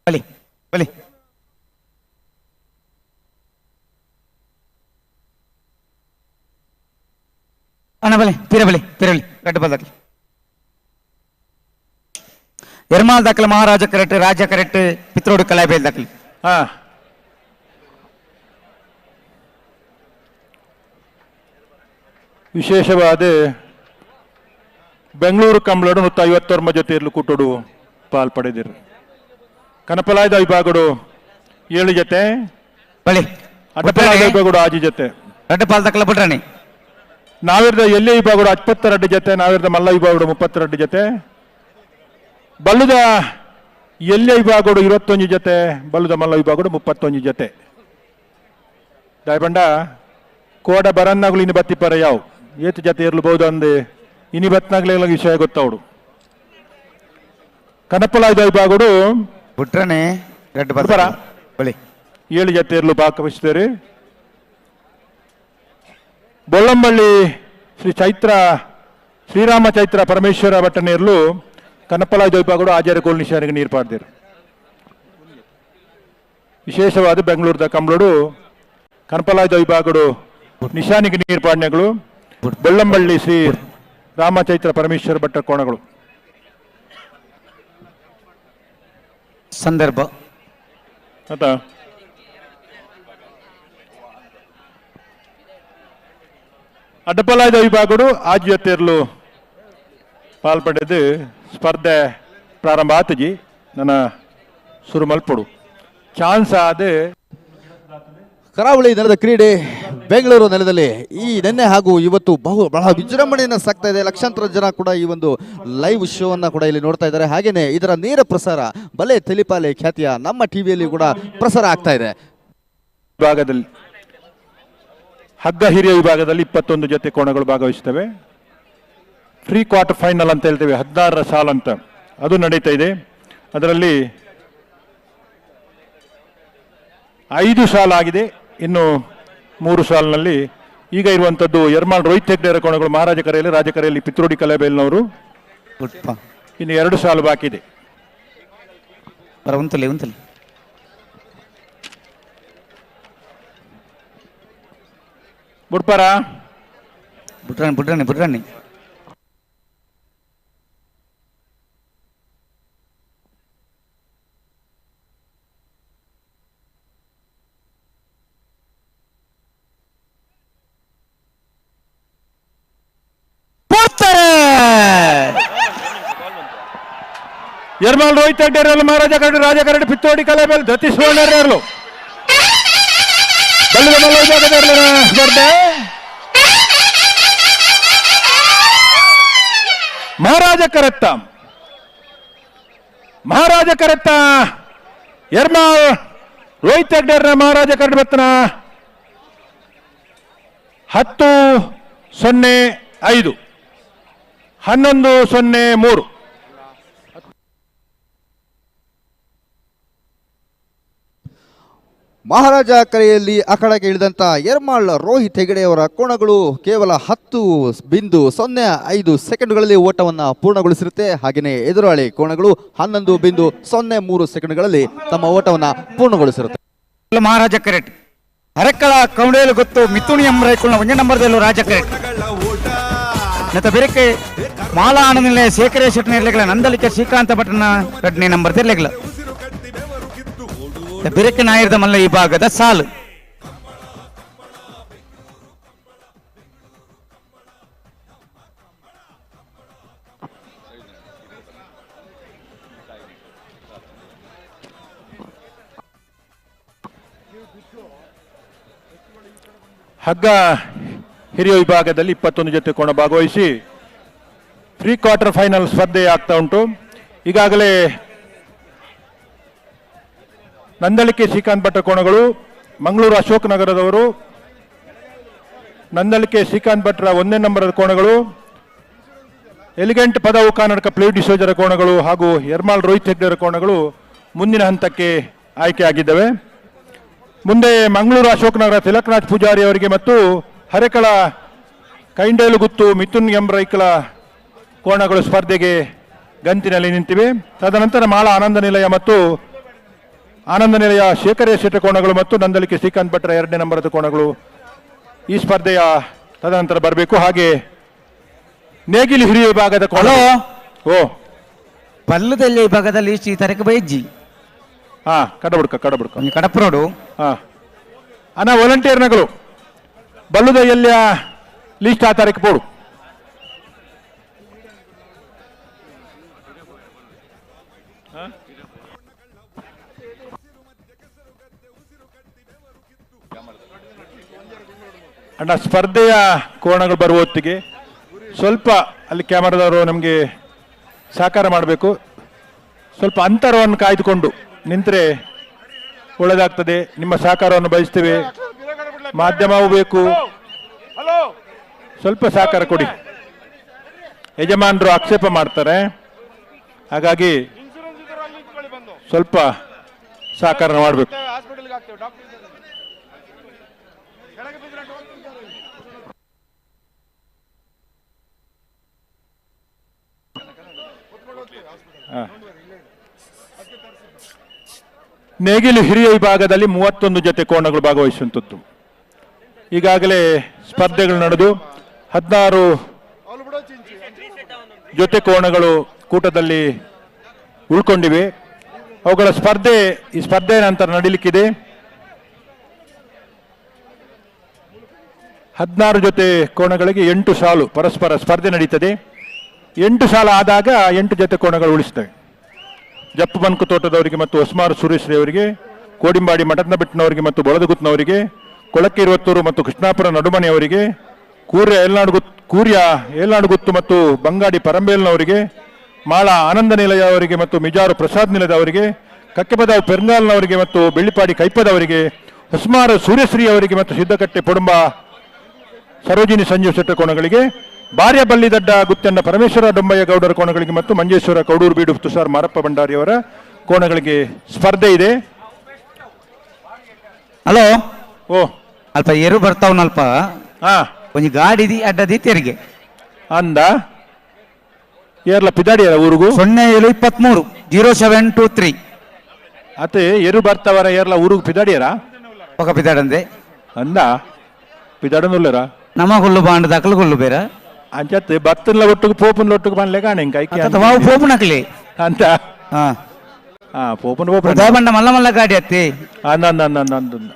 ಬಲಿ ಬಲಿ ಅಣ್ಣ ಬಲಿ ತಿರಬಲಿ ಗಡ್ಡ ಬದಲಿ ಎರ್ಮಾಲ್ ದಾಖಲೆ ಮಹಾರಾಜ ಕರೆಕ್ಟ್ ರಾಜ ಕರೆಕ್ಟ್ ಪಿತ್ರೋಡು ಕಲಾಬೇಲ್ ದಾಖಲೆ. ವಿಶೇಷವಾದ ಬೆಂಗಳೂರು ಕಂಬಳಡು 159 ಜೊತೆ ಇರಲು ಕೂಟೋಡು ಪಾಲ್ಪಡೆದಿರು. ಕನಪಲಾಯದ ವಿಭಾಗಡು 7 ಜೊತೆ, ಬಳಿ ಅಡ್ಡಪಲಾಯದ ವಿಭಾಗಡು 6 ಜೊತೆ, ಗಡ್ಡ ಪಾಲ್ ದಾಖಲೆ ಬಿಟ್ರಾಣಿ. ನಾವಿರ್ದ ಎಲ್ಲಿ ವಿಭಾಗಡು 72 ಜೊತೆ, ನಾವಿರ್ದ ಮಲ್ಲ ವಿಭಾಗಡು 32 ಜೊತೆ, ಬಲ್ಲುದ ಎಲ್ಲಿ ವಿಭಾಗಡು 21 ಜೊತೆ, ಬಲ್ಲುದ ಮಲ್ಲ ವಿಭಾಗಡು 31 ಜೊತೆ. ದಾಯಬಂಡ ಕೋಡ ಬರನ್ನಾಗಲು ಇನ್ನು ಬತ್ತಿಪ್ಪರ ಯಾವ ಏತು ಜೊತೆ ಇರ್ಲಬಹುದು ಅಂದೆ ಇನಿ ಬತ್ನಾಗ್ಲೆಲ್ಲ ವಿಷಯ ಗೊತ್ತವಡು. ಕನಪಲಾಯದ ವಿಭಾಗಡು ಬಿಟ್ರಾಣಿ ಗಡ್ಡ ಬರ ಬಳಿ 7 ಜೊತೆ ಇರಲು ಭಾಗವಹಿಸಿದ್ದಾರೆ. ಬೊಳ್ಳಂಬಳ್ಳಿ ಶ್ರೀರಾಮ ಚೈತ್ರ ಪರಮೇಶ್ವರ ಭಟ್ಟನೇರ್ಲು ಕನಪಲಾಯದ ವಿಭಾಗಡು ಆಚಾರ್ಯ ಕೋಲ್ನಿಶಾರಿಗೆ ನೀರು ಪಾಡ್ದಿರು. ವಿಶೇಷವಾದ ಬೆಂಗಳೂರದ ಕಂಬಳಡು ಕನಪಲಾಯದ ವಿಭಾಗಡು ನಿಶಾನಿಗೆ ನೀರು ಪಾಡ್ನೆಗಳು, ಬೊಳ್ಳಂಬಳ್ಳಿ ಶ್ರೀ ರಾಮಚೈತ್ರ ಪರಮೇಶ್ವರ ಭಟ್ಟ ಕೋಣಗಳು. ಸಂದರ್ಭ ಆಯ್ತಾ? ಅಡ್ಡಪಲಾಯದ ವಿಭಾಗಡು ಆಜ್ ಜೊತೆರ್ಲು ಪಾಲ್ಪಡೆದು ಸ್ಪರ್ಧೆ ಪ್ರಾರಂಭ ಆತಜಿ ನನ್ನ ಶುರು ಮಲ್ಪಡು ಚಾನ್ಸ್ ಆದ ಕರಾವಳಿ ನೆಲದ ಕ್ರೀಡೆ ಬೆಂಗಳೂರು ನೆಲದಲ್ಲಿ ಈ ನಿನ್ನೆ ಹಾಗೂ ಇವತ್ತು ಬಹಳ ವಿಜೃಂಭಣೆಯನ್ನು ಸಾಕ್ತಾ ಇದೆ. ಲಕ್ಷಾಂತರ ಜನ ಕೂಡ ಈ ಒಂದು ಲೈವ್ ಶೋ ಅನ್ನ ಕೂಡ ಇಲ್ಲಿ ನೋಡ್ತಾ ಇದ್ದಾರೆ. ಹಾಗೇನೆ ಇದರ ನೇರ ಪ್ರಸಾರ ಬಲೆ ತೆಲಿಪಾಲೆ ಖ್ಯಾತಿಯ ನಮ್ಮ ಟಿವಿಯಲ್ಲಿ ಕೂಡ ಪ್ರಸಾರ ಆಗ್ತಾ ಇದೆ. ವಿಭಾಗದಲ್ಲಿ ಹಗ್ಗ ಹಿರಿಯ ವಿಭಾಗದಲ್ಲಿ 21 ಜೊತೆ ಕೋಣಗಳು ಭಾಗವಹಿಸ್ತವೆ. ಪ್ರೀ ಕ್ವಾರ್ಟರ್ ಫೈನಲ್ ಅಂತ ಹೇಳ್ತೇವೆ, 16ರ ಸಾಲ್ ಅಂತ, ಅದು ನಡೀತಾ ಇದೆ. ಅದರಲ್ಲಿ 5 ಸಾಲ್ ಆಗಿದೆ, ಇನ್ನು 3 ಸಾಲ್ನಲ್ಲಿ ಈಗ ಇರುವಂಥದ್ದು ಎರ್ಮಾಳ್ ರೋಹಿತ್ ಹೆಗ್ಡೆರ ಕೋಣಗಳು ಮಹಾರಾಜ ಕರೆಯಲ್ಲಿ, ರಾಜಕರೆಯಲ್ಲಿ ಪಿತ್ರೋಡಿ ಕಲೆಬೇಲ್ನವರು. ಇನ್ನು 2 ಸಾಲು ಬಾಕಿ ಇದೆ. ಉಂತಲಿ ಬುಡ್ಪಾರ ಬಿಟ್ರಾಣಿ ಎರ್ಮಾಳ್ ರೋಹಿತ್ ಹೆಗ್ಡೆರಲು ಮಹಾರಾಜ ಕರಡಿ ರಾಜ ಕರಡಿ ಪಿತ್ತೋಡಿ ಕಲೆಬೇಲ್ ದತಿ ಸುವರ್ಣರು ಬಲ್ಲದ ಮಲ್ಲ ವಿಭಾಗದ ಸ್ಪರ್ಧೆ ಮಹಾರಾಜ ಕರೆತ್ತ ಎರ್ಮಾಳ್ ರೋಹಿತ್ ಹೆಗ್ಡೆರ್ನ ಮಹಾರಾಜ ಕರೆಕ್ಟ್ ಬತ್ತನ 10-05 11-03. ಮಹಾರಾಜ ಕರೆಯಲ್ಲಿ ಅಖಾಡಕ್ಕೆ ಇಳಿದಂತ ಯರ್ಮಾಳ್ ರೋಹಿತ್ ಹೆಗಡೆಯವರ ಕೋಣಗಳು ಕೇವಲ 10.05 ಸೆಕೆಂಡ್ಗಳಲ್ಲಿ ಓಟವನ್ನ ಪೂರ್ಣಗೊಳಿಸಿರುತ್ತೆ. ಹಾಗೆಯೇ ಎದುರಾಳಿ ಕೋಣಗಳು 11.03 ಸೆಕೆಂಡ್ಗಳಲ್ಲಿ ತಮ್ಮ ಓಟವನ್ನ ಪೂರ್ಣಗೊಳಿಸಿರುತ್ತೆ. ಮಹಾರಾಜ ಕರೆಟ್ ಅರೆಕ್ಕಳ ಕೌಂಡೇಲು ಗೊತ್ತು ಮಿಥುನಿ ಎಂಬ ಒಂದೇ ನಂಬರ್ದಲ್ಲೂ ರಾಜ ಕರೆಟ್ ನತ ಬೆರಕೆ ಮಾಲಾ ಆನಂದಿಲ್ಲ ಶೇಖರೇ ಶೆಟ್ಟಿ ನಂದಲಿಕೆ ಶ್ರೀಕಾಂತ ಭಟ್ನ ಘಟನೆ ನಂಬರ್ ತಿರ್ಲೆಗ್ಲ ಬೆರಕೆ ನಾಯಿರದ ಮಲ್ಲ ಈ ಭಾಗದ ಸಾಲು ಹಗ್ಗ ಹಿರಿಯ ವಿಭಾಗದಲ್ಲಿ 21 ಜೊತೆ ಕೋಣ ಭಾಗವಹಿಸಿ ಪ್ರೀ ಕ್ವಾರ್ಟರ್ ಫೈನಲ್ ಸ್ಪರ್ಧೆ ಆಗ್ತಾ ಉಂಟು. ಈಗಾಗಲೇ ನಂದಳಿಕೆ ಶ್ರೀಕಾಂತ್ ಭಟ್ಟ ಕೋಣಗಳು ಮಂಗಳೂರು ಅಶೋಕ್ ನಗರದವರು, ನಂದಳಿಕೆ ಶ್ರೀಕಾಂತ್ ಭಟ್ರ 1ನೇ ನಂಬರ್ ಕೋಣಗಳು, ಎಲಿಗೆಂಟ್ ಪದವು ಕರ್ನಾಟಕ ಪ್ಲೇ ಡಿಸೋಜರ ಕೋಣಗಳು ಹಾಗೂ ಯರ್ಮಾಳ್ ರೋಹಿತ್ ಹೆಗ್ಡೆರ ಕೋಣಗಳು ಮುಂದಿನ ಹಂತಕ್ಕೆ ಆಯ್ಕೆಯಾಗಿದ್ದಾವೆ. ಮುಂದೆ ಮಂಗಳೂರು ಅಶೋಕ್ ನಗರ ತಿಲಕರಾಜ್ ಪೂಜಾರಿ ಅವರಿಗೆ ಮತ್ತು ಹರೆಕಳ ಕೈಂಡೇಲುಗುತ್ತು ಮಿಥುನ್ ಎಂಬ್ರೈಕಲ ಕೋಣಗಳು ಸ್ಪರ್ಧೆಗೆ ಗಂತಿನಲ್ಲಿ ನಿಂತಿವೆ. ತದನಂತರ ಮಾಳಾ ಆನಂದ ನಿಲಯ ಮತ್ತು ಆನಂದ ನಿಲಯ ಶೇಖರೇ ಶೆಟ್ಟಿ ಕೋಣಗಳು ಮತ್ತು ನಂದಲಿಕೆ ಶ್ರೀಕಾಂತ್ ಭಟ್ರ 2ನೇ ನಂಬರದ ಕೋಣಗಳು ಈ ಸ್ಪರ್ಧೆಯ ತದನಂತರ ಬರಬೇಕು. ಹಾಗೆ ನೇಗಿಲು ಹಿರಿಯ ವಿಭಾಗದ ಕೋಣ ಓ ಪಲ್ಲದಲ್ಲಿ ಈ ಭಾಗದಲ್ಲಿ ಶ್ರೀ ತರಕ ಬೈಜ್ಜಿ ಕಡಬುಡ್ಕ ಕಡಪ್ರೋಡು ಅನ್ನ ವಾಲಂಟಿಯರ್ನಗಳು ಬಲ್ಲುದ ಎಲ್ಲಿಯ ಲೀಸ್ಟ್ ಆ ತಾರೀಕು ಪೋಡು ಅಣ್ಣ ಸ್ಪರ್ಧೆಯ ಕೋಣಗಳು ಬರುವ ಹೊತ್ತಿಗೆ ಸ್ವಲ್ಪ ಅಲ್ಲಿ ಕ್ಯಾಮರಾದವರು ನಮಗೆ ಸಹಕಾರ ಮಾಡಬೇಕು. ಸ್ವಲ್ಪ ಅಂತರವನ್ನು ಕಾಯ್ದುಕೊಂಡು ನಿಂತರೆ ಒಳ್ಳೆದಾಗ್ತದೆ. ನಿಮ್ಮ ಸಹಕಾರವನ್ನು ಬಯಸ್ತೇವೆ. ಮಾಧ್ಯಮವೂ ಬೇಕು, ಸ್ವಲ್ಪ ಸಹಕಾರ ಕೊಡಿ. ಯಜಮಾನರು ಆಕ್ಷೇಪ ಮಾಡ್ತಾರೆ, ಹಾಗಾಗಿ ಸ್ವಲ್ಪ ಸಹಕಾರ ಮಾಡಬೇಕು. ನೇಗಿಲು ಹಿರಿಯ ವಿಭಾಗದಲ್ಲಿ 31 ಜೊತೆ ಕೋಣಗಳು ಭಾಗವಹಿಸುವಂಥದ್ದು. ಈಗಾಗಲೇ ಸ್ಪರ್ಧೆಗಳು ನಡೆದು 16 ಜೊತೆ ಕೋಣಗಳು ಕೂಟದಲ್ಲಿ ಉಳ್ಕೊಂಡಿವೆ. ಅವುಗಳ ಈ ಸ್ಪರ್ಧೆ ನಂತರ ನಡೀಲಿಕ್ಕಿದೆ. 16 ಜೊತೆ ಕೋಣಗಳಿಗೆ 8 ಸಾಲು ಪರಸ್ಪರ ಸ್ಪರ್ಧೆ ನಡೀತದೆ. 8 ಸಾಲ ಆದಾಗ 8 ಜೊತೆ ಕೋಣಗಳು ಉಳಿಸ್ತವೆ. ಜಪ್ಪು ಬಂಕು ತೋಟದವರಿಗೆ ಮತ್ತು ಹೊಸ್ಮಾರು ಸುರೇಶ್ರೀ ಅವರಿಗೆ, ಕೋಡಿಂಬಾಡಿ ಮಠದಬೆಟ್ಟನವರಿಗೆ ಮತ್ತು ಬೊಳದಗುತ್ನವರಿಗೆ, ಕೊಳಕ್ಕೆ 20 ಮತ್ತು ಕೃಷ್ಣಾಪುರ ನಡುಮನೆಯವರಿಗೆ, ಕೂರ್ಯ ಏಲ್ನಾಡುಗುತ್ತು ಮತ್ತು ಬಂಗಾಡಿ ಪರಂಬೇಲ್ನವರಿಗೆ, ಮಾಳಾ ಆನಂದ ನಿಲಯ ಅವರಿಗೆ ಮತ್ತು ಮಿಜಾರು ಪ್ರಸಾದ್ ನಿಲಯದವರಿಗೆ, ಕಕ್ಕೆಪದಾವ್ ಪೆರ್ಗಾಲ್ನವರಿಗೆ ಮತ್ತು ಬೆಳ್ಳಿಪಾಡಿ ಕೈಪದವರಿಗೆ, ಹೊಸ್ಮಾರು ಸೂರ್ಯಶ್ರೀ ಅವರಿಗೆ ಮತ್ತು ಸಿದ್ದಕಟ್ಟೆ ಪೊಡುಂಬ ಸರೋಜಿನಿ ಸಂಜೀವ್ ಶೆಟ್ಟ ಕೋಣಗಳಿಗೆ, ಬಾರ್ಯ ಬಲ್ಲಿದಡ್ಡ ಗುತ್ತಂಡ ಪರಮೇಶ್ವರ ಡೊಂಬಯ್ಯ ಗೌಡರ ಕೋಣಗಳಿಗೆ ಮತ್ತು ಮಂಜೇಶ್ವರ ಕೌಡೂರು ಬೀಡು ತುಷಾರ್ ಮಾರಪ್ಪ ಭಂಡಾರಿಯವರ ಕೋಣಗಳಿಗೆ ಸ್ಪರ್ಧೆ ಇದೆ. ಹಲೋ ಓ ಅಲ್ಪ ಏರು ಬರ್ತಾವನಲ್ಪ ಒಂಜಿ ಗಾಡಿ ಅಡ್ಡದಿ ತೆರಿಗೆ ಅಂದ ಏರ್ಲ ಪಿದಾಡಿಯರ ಊರಿಗೂ 0723 0723 ಅತೆ ಎರು ಬರ್ತಾವರ ಏರ್ಲ ಊರಿಗೂ ಪಿದಾಡಿಯರ ఒక ಪಿದಾಡಂದೆ ಅಂದ ಪಿದಾಡನುಲ್ಲರ ನಮ್ಮ ಹುಲ್ಲು ಬಾಂಡ್ ದಕಲು ಹುಲ್ಲು ಬೇರ ಅಂಚತ್ ಬತ್ತನ್ಲ ಒಟ್ಟಿಗೆ ಪೋಪನ್ ಒಟ್ಟಿಗೆ ಬಾನ್ಲೆ ಕಾಣೆ ವಾವು ಪೋಪು ನಕಲಿ ಅಂತ ಪೋಪನ್ ಬಂಡ ಮಲ್ಲ ಮಲ್ಲ ಗಾಡಿ ಅತ್ತಿ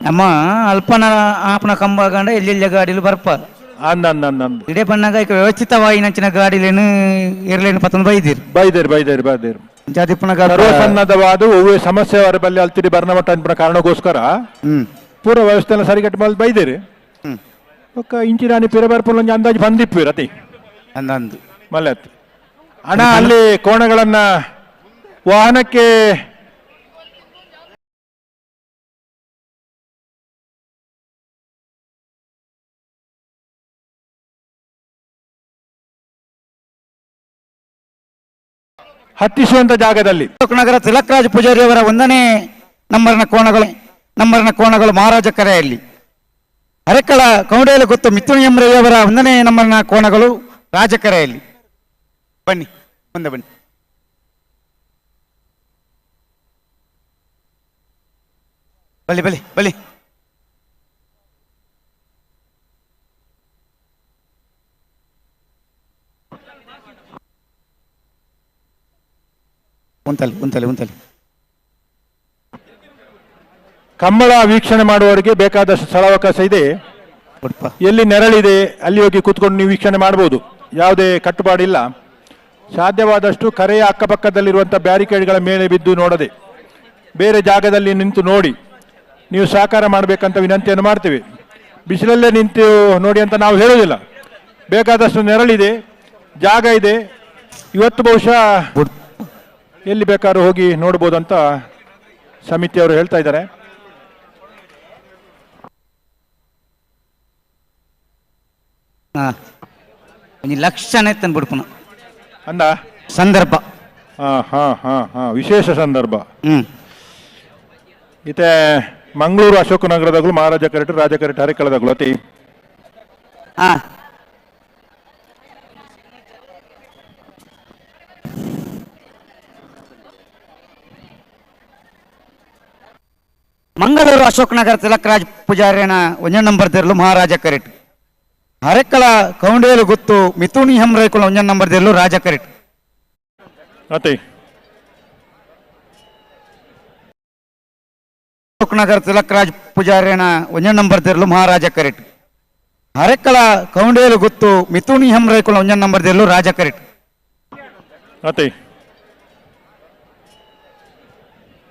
ನಮ್ಮ ಅಲ್ಪನ ಆಪನ ಕಂಬ ಗಂಡ ಎಲ್ಲೆಲ್ಲ ಗಾಡಿಲು ಬರ್ಪ ಇಡೇ ಬಣ್ಣಗ ವ್ಯವಸ್ಥಿತವಾಗಿ ನಂಚಿನ ಗಾಡಿಲೇನು ಇರ್ಲೇನು ಪತ್ತೊಂದು ಬೈದಿರ್ ಸರ್ವಸನ್ನದ್ಧವಾದ ಒವ್ವೇ ಸಮಸ್ಯೆ ಅವರ ಬಲ್ಲಿ ಅಲ್ತಿರಿ ಬರ್ನಮಟ್ಟ ಅನ್ಪನ ಕಾರಣಕ್ಕೋಸ್ಕರ ಪೂರ ವ್ಯವಸ್ಥೆ ಎಲ್ಲ ಸರಿಗಟ್ಟು ಮಲ್ ಬೈದಿರಿ ಒಕ್ಕ ಇಂಚಿರಾಣಿ ಪಿರ ಬರ್ಪುಲ್ ಅಂದಾಜು ಬಂದಿಪ್ಪು ರತಿ ಅಂದಂದು ಮಲ್ಲೆ ಅಣ್ಣ ಅಲ್ಲಿ ಕೋಣಗಳನ್ನ ವಾಹನಕ್ಕೆ ಹತ್ತಿಸುವಂತ ಜಾಗದಲ್ಲಿ ನಗರ ತಿಲಕರಾಜ ಪೂಜಾರಿ ಅವರ 1ನೇ ನಂಬರ್ನ ಕೋಣಗಳು ಮಹಾರಾಜ ಕರೆಯಲ್ಲಿ. ಅರೆಕ್ಕಳ ಕೌಂಡೇಲು ಗೊತ್ತು ಮಿಥುನ್ ಎಂ ರೈ ಅವರ 1ನೇ ನಂಬರ್ನ ಕೋಣಗಳು ರಾಜಕರೆಯಲ್ಲಿ. ಬನ್ನಿ, ಮುಂದೆ ಬನ್ನಿ. ಬಲಿ ಬಲಿ ಬಲಿ. ಉಂತಲಿ. ಕಂಬಳ ವೀಕ್ಷಣೆ ಮಾಡುವವರಿಗೆ ಬೇಕಾದಷ್ಟು ಸ್ಥಳಾವಕಾಶ ಇದೆ. ಎಲ್ಲಿ ನೆರಳಿದೆ ಅಲ್ಲಿ ಹೋಗಿ ಕೂತ್ಕೊಂಡು ನೀವು ವೀಕ್ಷಣೆ ಮಾಡಬಹುದು. ಯಾವುದೇ ಕಟ್ಟುಪಾಡಿಲ್ಲ. ಸಾಧ್ಯವಾದಷ್ಟು ಕರೆಯ ಅಕ್ಕಪಕ್ಕದಲ್ಲಿರುವಂಥ ಬ್ಯಾರಿಕೇಡ್ಗಳ ಮೇಲೆ ಬಿದ್ದು ನೋಡದೆ ಬೇರೆ ಜಾಗದಲ್ಲಿ ನಿಂತು ನೋಡಿ ನೀವು ಸಹಕಾರ ಮಾಡಬೇಕಂತ ವಿನಂತಿಯನ್ನು ಮಾಡ್ತೀವಿ. ಬಿಸಿಲಲ್ಲೇ ನಿಂತು ನೋಡಿ ಅಂತ ನಾವು ಹೇಳೋದಿಲ್ಲ. ಬೇಕಾದಷ್ಟು ನೆರಳಿದೆ, ಜಾಗ ಇದೆ. ಇವತ್ತು ಬಹುಶಃ ಎಲ್ಲಿ ಬೇಕಾದ್ರೂ ಹೋಗಿ ನೋಡ್ಬೋದು ಅಂತ ಸಮಿತಿಯವರು ಹೇಳ್ತಾ ಇದ್ದಾರೆ. ಲಕ್ಷಣ ತಂದ್ಬಿಡ್ಪುನ ಅಂದ ಸಂದರ್ಭ. ವಿಶೇಷ ಸಂದರ್ಭ. ಇತ್ತೆ ಮಂಗಳೂರು ಅಶೋಕನಗರದಾಗಲು ಮಹಾರಾಜ ಕರೆಟ್ ರಾಜ ಕರೆಟ್ ಹರಿಕಳದಾಗಲು ಅತಿ ಮಂಗಳೂರು ಅಶೋಕನಗರ ತಿಲಕರಾಜ್ ಪೂಜಾರಿನ 1ನೇ ನಂಬರ್ ತೆರಲು ಮಹಾರಾಜ ಕರೆಟ್. ಅರೆಕ್ಕಳ ಕೌಂಡೇಲು ಗೊತ್ತು ಮಿಥುನ್ ಎಂ ರೈ 1ನೇ ನಂಬರ್ ತೆರಲು ರಾಜ ಕರೆಟ್. ಅತಿ ಅಶೋಕನಗರ ತಿಲಕರಾಜ್ ಪೂಜಾರಿನ 1ನೇ ನಂಬರ್ ತೆರಲು ಮಹಾರಾಜ ಕರೆಟ್. ಅರೆಕ್ಕಳ ಕೌಂಡೇಲು ಗೊತ್ತು ಮಿಥುನ್ ಎಂ ರೈ 1ನೇ ನಂಬರ್ ತೆರಲು ರಾಜ ಕರೆಟ್. ಅತಿ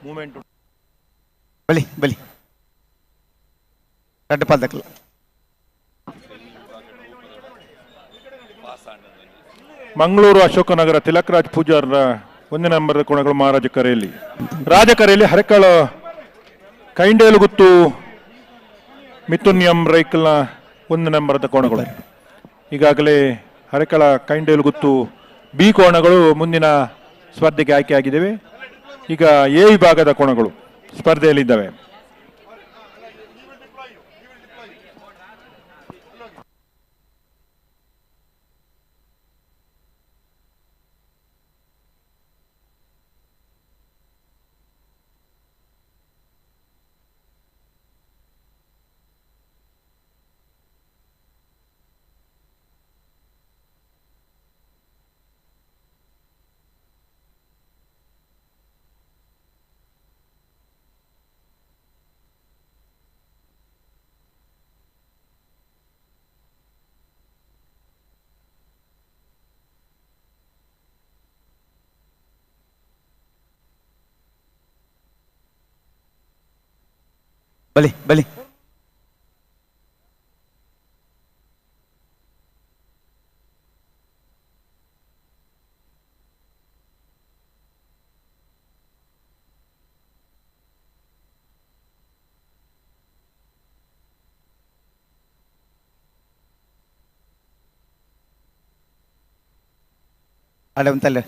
ಮೂಮೆಂಟ್ ಬಲಿ ಬಲಿ ರೆಡ್ ಪದಕಲು. ಮಂಗಳೂರು ಅಶೋಕನಗರ ತಿಲಕರಾಜ್ ಪೂಜಾರರ 1ನೇ ನಂಬರ್ ಕೋಣಗಳು ಮಹಾರಾಜ ಕರೆಯಲ್ಲಿ. ರಾಜಕರೆಯಲ್ಲಿ ಹರಕಳ ಕೈಂಡೇಲು ಗುತ್ತು ಮಿಥುನ್ ಎಂ ರೈಕಲ್ನ 1 ನಂಬರ್ದ ಕೋಣಗಳು. ಈಗಾಗಲೇ ಹರಕಳ ಕೈಂಡೇಲು ಗುತ್ತು ಬಿ ಕೋಣಗಳು ಮುಂದಿನ ಸ್ಪರ್ಧೆಗೆ ಆಯ್ಕೆಯಾಗಿದ್ದೇವೆ. ಈಗ ಎ ವಿಭಾಗದ ಕೋಣಗಳು ಸ್ಪರ್ಧೆಯಲ್ಲಿದ್ದಾವೆ. ಬಲಿ ಬಲಿ ಅಲ್ಲ ಉಂಟಲ್ಲ.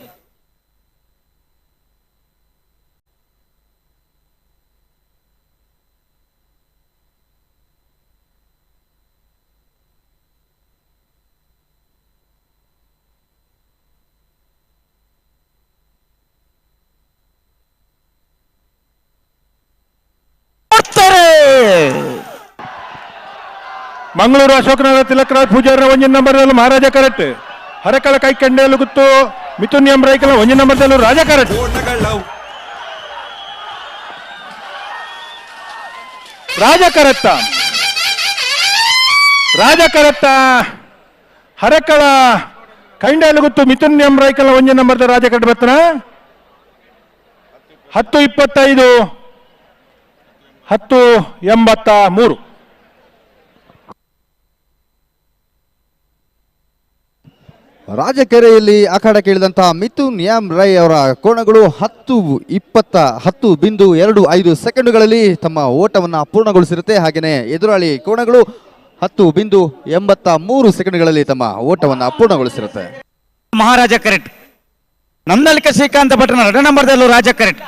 ಮಂಗಳೂರು ಅಶೋಕನಗರ ತಿಲಕರಾಜ್ ಪೂಜಾರ 1ನೇ ನಂಬರ್ದಲ್ಲೂ ಮಹಾರಾಜ ಕರೆಟ್. ಹರಕಳ ಕೈ ಕಂಡೇಲು ಗುತ್ತು ಮಿಥುನ್ ಎಂ ರೈಕಲ್ 1ನೇ ನಂಬರ್ದಲ್ಲೂ ರಾಜ ಕರೆಟ್. ರಾಜ ಕರೆತ್ತ ಹರಕಳ ಕೈಂಡೇಲು ಗುತ್ತು ಮಿಥುನ್ ಎಂ ರೈಕಲ್ 1ನೇ ನಂಬರ್ದ ರಾಜ ಕರೆಟ್ ಬರ್ತನ 10:25 10:83. ರಾಜಕೆರೆಯಲ್ಲಿ ಅಖಾಡಕ್ಕೆ ಇಳಿದಂತಹ ಮಿಥುನ್ ಎಂ ರೈ ಅವರ ಕೋಣಗಳು 10.25 ಸೆಕೆಂಡುಗಳಲ್ಲಿ ತಮ್ಮ ಓಟವನ್ನು ಪೂರ್ಣಗೊಳಿಸಿರುತ್ತೆ. ಹಾಗೆಯೇ ಎದುರಾಳಿ ಕೋಣಗಳು 10.83 ಸೆಕೆಂಡ್ಗಳಲ್ಲಿ ತಮ್ಮ ಓಟವನ್ನು ಪೂರ್ಣಗೊಳಿಸಿರುತ್ತೆ. ಮಹಾರಾಜ ಕರೆಕ್ಟ್. ನಂದಲಿಕೆ ಶ್ರೀಕಾಂತ ಭಟ್ರನ 2 ನಂಬರ್ದಲ್ಲೂ ರಾಜ ಕರೆಕ್ಟ್.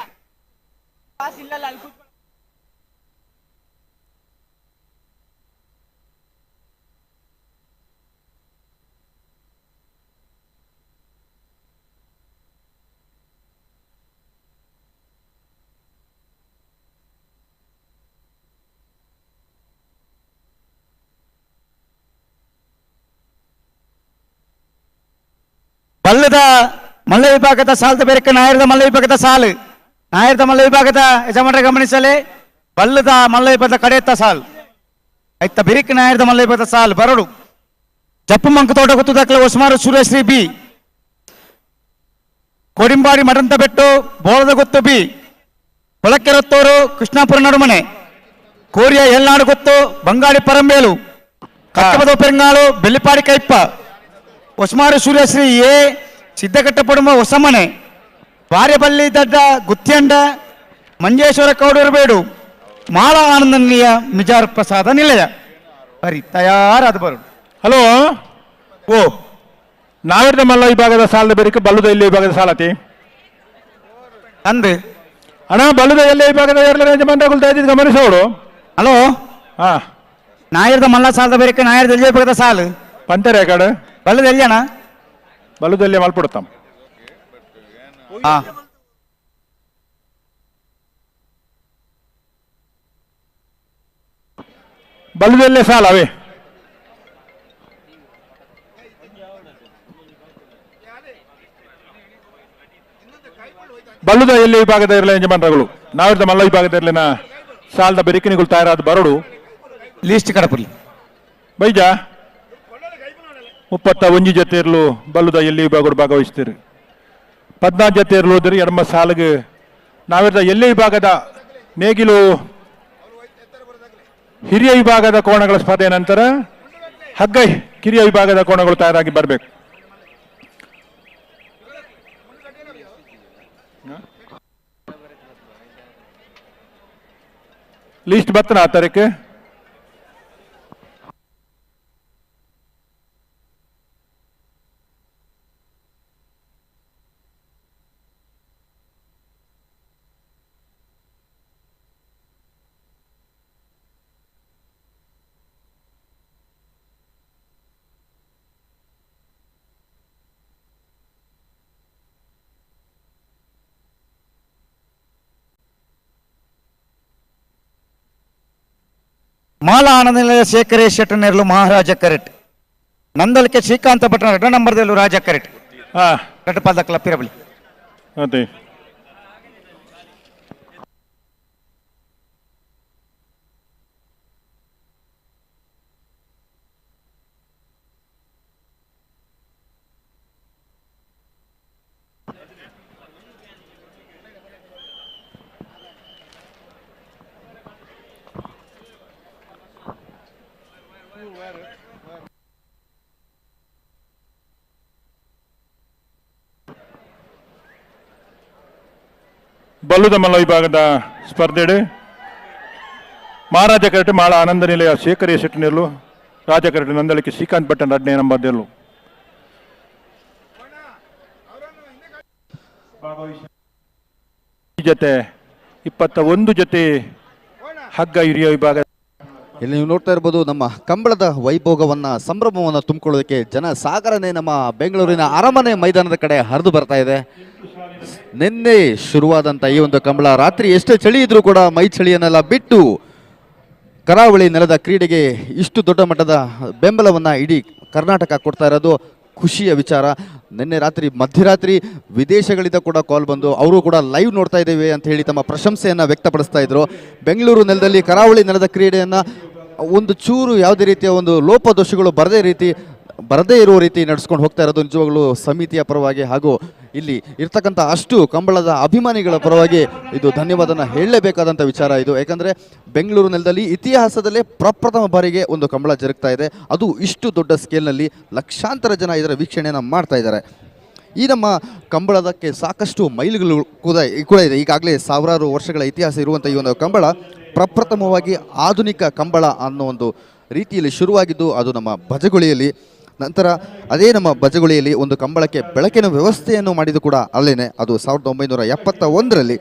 ಬಲ್ಲದ ಮಲ್ಲ ವಿಭಾಗದ ಸಾಲದ ಬೇರೆ ನಾಯರದ ಮಲ್ಲ ವಿಭಾಗದ ಸಾಲು. ನಾಯರದ ಮಲ್ಲ ವಿಭಾಗದ ಯಜಮಾನರ ಗಮನಿಸಲೇ ಬಲ್ಲದ ಮಲ್ಲ ವಿಭಾಗದ ಕಡೆಯತ್ತ ಸಾಲು ಐತ ಬಿರಿಕ್ ನಾಯರದ ಮಲ್ಲ ವಿಭಾಗದ ಸಾಲು ಬರಡು ಜಪ್ಪು ಮಂಕ ತೋಟ ಗೊತ್ತು ದಾಖಲೆ ಒಸ್ಮಾರು ಸುರೇಶ್ರೀ ಬಿ ಕೋಡಿಂಬಾಡಿ ಮಠಂತ ಬೆಟ್ಟು ಬೋಳದ ಗೊತ್ತು ಬಿ ಕೊಳಕೆರತ್ತೂರು ಕೃಷ್ಣಾಪುರ ನಡುಮನೆ ಕೋರಿಯ ಎಲ್ನಾಡು ಗೊತ್ತು ಬಂಗಾಳಿ ಪರಂಬೇಲು ಕಕ್ಕಬದ ಪೆರಂಗಾಳು ಬೆಳ್ಳಿಪಾಡಿ ಕೈಪ್ಪ ಒಸ್ಮಾರು ಸೂರ್ಯಶ್ರೀ ಎ ಸಿದ್ದಘಟ್ಟ ಪಡುಮ ಹೊಸಮನೆ ಬಾರ್ಯಬಲ್ಲಿ ದಡ್ಡ ಗುತ್ಯಂಡ ಮಂಜೇಶ್ವರ ಕೌಡೂರಬೇಡು ಮಾಳ ಆನಂದನೀಯ ಮಿಜಾರ್ ಪ್ರಸಾದ ನಿಲಯ ಬರಿ ತಯಾರಾದ ಬರು. ಹಲೋ ಓ ನಾವಿರ್ದ ಮಲ್ಲ ವಿಭಾಗದ ಸಾಲದ ಬೇರಿಕೆ ಬಲ್ಲುದ ಇಲ್ಲಿ ವಿಭಾಗದ ಸಾಲತಿ ಅಂದು ಅಣ್ಣ ಬಲ್ಲುದ ಎಲ್ಲಿ ವಿಭಾಗದ ಯಜಮಾನರಾಗುಳ್ತಾ ಇದ್ದಿದ್ದು ಗಮನಿಸೋಡು. ಹಲೋ ಹಾ ನಾಯರದ ಮಲ್ಲ ಸಾಲದ ಬೇರಿಕೆ ನಾಯರದ ಎಲ್ಲಿ ವಿಭಾಗದ ಸಾಲು ಪಂತರೆ ಕಡೆ ಬಲ್ಲದ ಎಲ್ಲಿ ಅಣ್ಣ ಬಲ್ಲುದಲ್ಲಿ ಮಲ್ಪಡುತ್ತಾಂ. ಹಾ ಬಲ್ಲುದಲ್ಲೇ ಸಾಲ ಅವೇ ಬಲ್ಲುದ ಎಲ್ಲಿ ವಿಭಾಗದ ಇರಲಿ ಯಜಮಾನರುಗಳು ನಾವಿರ್ದ ಮಲ್ಲ ವಿಭಾಗದ ಇರಲಿನ ಸಾಲದ ಬೆರಿಕಿನಿಗಳು ತಯಾರಾದ ಬರಡು ಲೀಸ್ಟ್ ಕಡಪುರ್ಲಿ ಬೈಜ 31 ಜೊತೆ ಇರಲು ಬಲ್ಲುದ ಎಲ್ಲಿ ವಿಭಾಗಗಳು ಭಾಗವಹಿಸ್ತೀರಿ. 14 ಜೊತೆ ಇರಲು ಹೋದ್ರೆ ಎಡಮ ಸಾಲಿಗೆ ನಾವಿರ್ದ ಎಲ್ಲಿ ವಿಭಾಗದ ನೇಗಿಲು ಹಿರಿಯ ವಿಭಾಗದ ಕೋಣಗಳ ಸ್ಪರ್ಧೆ ನಂತರ ಹಗ್ಗ ಕಿರಿಯ ವಿಭಾಗದ ಕೋಣಗಳು ತಯಾರಾಗಿ ಬರಬೇಕು. ಲಿಸ್ಟ್ ಬರ್ತನ ಆ ತಾರೀಕು ಮಾಲ ಆನಂದ ನಿಲಯ ಶೇಖರೇ ಶೆಟ್ಟನೇರ್ಲು ಮಹಾರಾಜ ಕರೆಟ್. ನಂದಲಿಕೆ ಶ್ರೀಕಾಂತ ಭಟ್ರನ 2 ನಂಬರ್ದಲ್ಲೂ ರಾಜ ಕರೆಟ್. ಹಾ ಕಟ್ಟಪಾದ ಕ್ಲಬ್ಬಿರಬಲಿ ಅದೇ ಬಲ್ಲುದ ಮಲ್ಲ ವಿಭಾಗದ ಸ್ಪರ್ಧೆಡು ಮಹಾರಾಜ ಕರೆಟ್ ಮಾಳ ಆನಂದ ನಿಲಯ ಶೇಖರೇ ಶೆಟ್ಟನೇರ್ಲು ರಾಜ ಕರೆಟ್ ನಂದಲಿಕೆ ಶ್ರೀಕಾಂತ್ ಭಟ್ಟನ 2ನೇ ನಂಬರ್ದಲ್ಲೂ ಜೊತೆ 21 ಜೊತೆ ಹಗ್ಗ ಹಿರಿಯ ವಿಭಾಗ. ಇಲ್ಲಿ ನೀವು ನೋಡ್ತಾ ಇರ್ಬೋದು ನಮ್ಮ ಕಂಬಳದ ವೈಭೋಗವನ್ನ ಸಂಭ್ರಮವನ್ನ ತುಂಬಿಕೊಳ್ಳೋದಕ್ಕೆ ಜನ ಸಾಗರನೇ ನಮ್ಮ ಬೆಂಗಳೂರಿನ ಅರಮನೆ ಮೈದಾನದ ಕಡೆ ಹರಿದು ಬರ್ತಾ ಇದೆ. ನಿನ್ನೆ ಶುರುವಾದಂಥ ಈ ಒಂದು ಕಂಬಳ ರಾತ್ರಿ ಎಷ್ಟೇ ಚಳಿ ಇದ್ರೂ ಕೂಡ ಮೈ ಚಳಿಯನ್ನೆಲ್ಲ ಬಿಟ್ಟು ಕರಾವಳಿ ನೆಲದ ಕ್ರೀಡೆಗೆ ಇಷ್ಟು ದೊಡ್ಡ ಮಟ್ಟದ ಬೆಂಬಲವನ್ನು ಇಡೀ ಕರ್ನಾಟಕ ಕೊಡ್ತಾ ಇರೋದು ಖುಷಿಯ ವಿಚಾರ. ನಿನ್ನೆ ರಾತ್ರಿ ಮಧ್ಯರಾತ್ರಿ ವಿದೇಶಗಳಿಂದ ಕೂಡ ಕಾಲ್ ಬಂದು ಅವರು ಕೂಡ ಲೈವ್ ನೋಡ್ತಾ ಇದ್ದೇವೆ ಅಂತ ಹೇಳಿ ತಮ್ಮ ಪ್ರಶಂಸೆಯನ್ನು ವ್ಯಕ್ತಪಡಿಸ್ತಾ ಇದ್ರು. ಬೆಂಗಳೂರು ನೆಲದಲ್ಲಿ ಕರಾವಳಿ ನೆಲದ ಕ್ರೀಡೆಯನ್ನು ಒಂದು ಚೂರು ಯಾವುದೇ ರೀತಿಯ ಒಂದು ಲೋಪದೋಷಗಳು ಬರದೇ ರೀತಿ ಬರದೇ ಇರುವ ರೀತಿ ನಡೆಸ್ಕೊಂಡು ಹೋಗ್ತಾ ಇರೋದು ನಿಜವಾಗ್ಲೂ ಸಮಿತಿಯ ಪರವಾಗಿ ಹಾಗೂ ಇಲ್ಲಿ ಇರ್ತಕ್ಕಂಥ ಅಷ್ಟು ಕಂಬಳದ ಅಭಿಮಾನಿಗಳ ಪರವಾಗಿ ಇದು ಧನ್ಯವಾದನ ಹೇಳಲೇಬೇಕಾದಂಥ ವಿಚಾರ ಇದು. ಯಾಕಂದರೆ ಬೆಂಗಳೂರು ನೆಲದಲ್ಲಿ ಇತಿಹಾಸದಲ್ಲೇ ಪ್ರಪ್ರಥಮ ಬಾರಿಗೆ ಒಂದು ಕಂಬಳ ಜರುಗ್ತಾ ಇದೆ, ಅದು ಇಷ್ಟು ದೊಡ್ಡ ಸ್ಕೇಲ್ನಲ್ಲಿ ಲಕ್ಷಾಂತರ ಜನ ಇದರ ವೀಕ್ಷಣೆಯನ್ನು ಮಾಡ್ತಾ ಇದ್ದಾರೆ. ಈ ನಮ್ಮ ಕಂಬಳದಕ್ಕೆ ಸಾಕಷ್ಟು ಮೈಲುಗಳು ಕೂಡ ಇದೆ. ಈಗಾಗಲೇ ಸಾವಿರಾರು ವರ್ಷಗಳ ಇತಿಹಾಸ ಇರುವಂಥ ಈ ಒಂದು ಕಂಬಳ ಪ್ರಪ್ರಥಮವಾಗಿ ಆಧುನಿಕ ಕಂಬಳ ಅನ್ನೋ ಒಂದು ರೀತಿಯಲ್ಲಿ ಶುರುವಾಗಿದ್ದು ಅದು ನಮ್ಮ ಭಜಗುಳಿಯಲ್ಲಿ. ನಂತರ ಅದೇ ನಮ್ಮ ಭಜಗುಳಿಯಲ್ಲಿ ಒಂದು ಕಂಬಳಕ್ಕೆ ಬೆಳಕಿನ ವ್ಯವಸ್ಥೆಯನ್ನು ಮಾಡಿದ್ದು ಕೂಡ ಅಲ್ಲೇನೆ. ಅದು 1971ರಲ್ಲಿ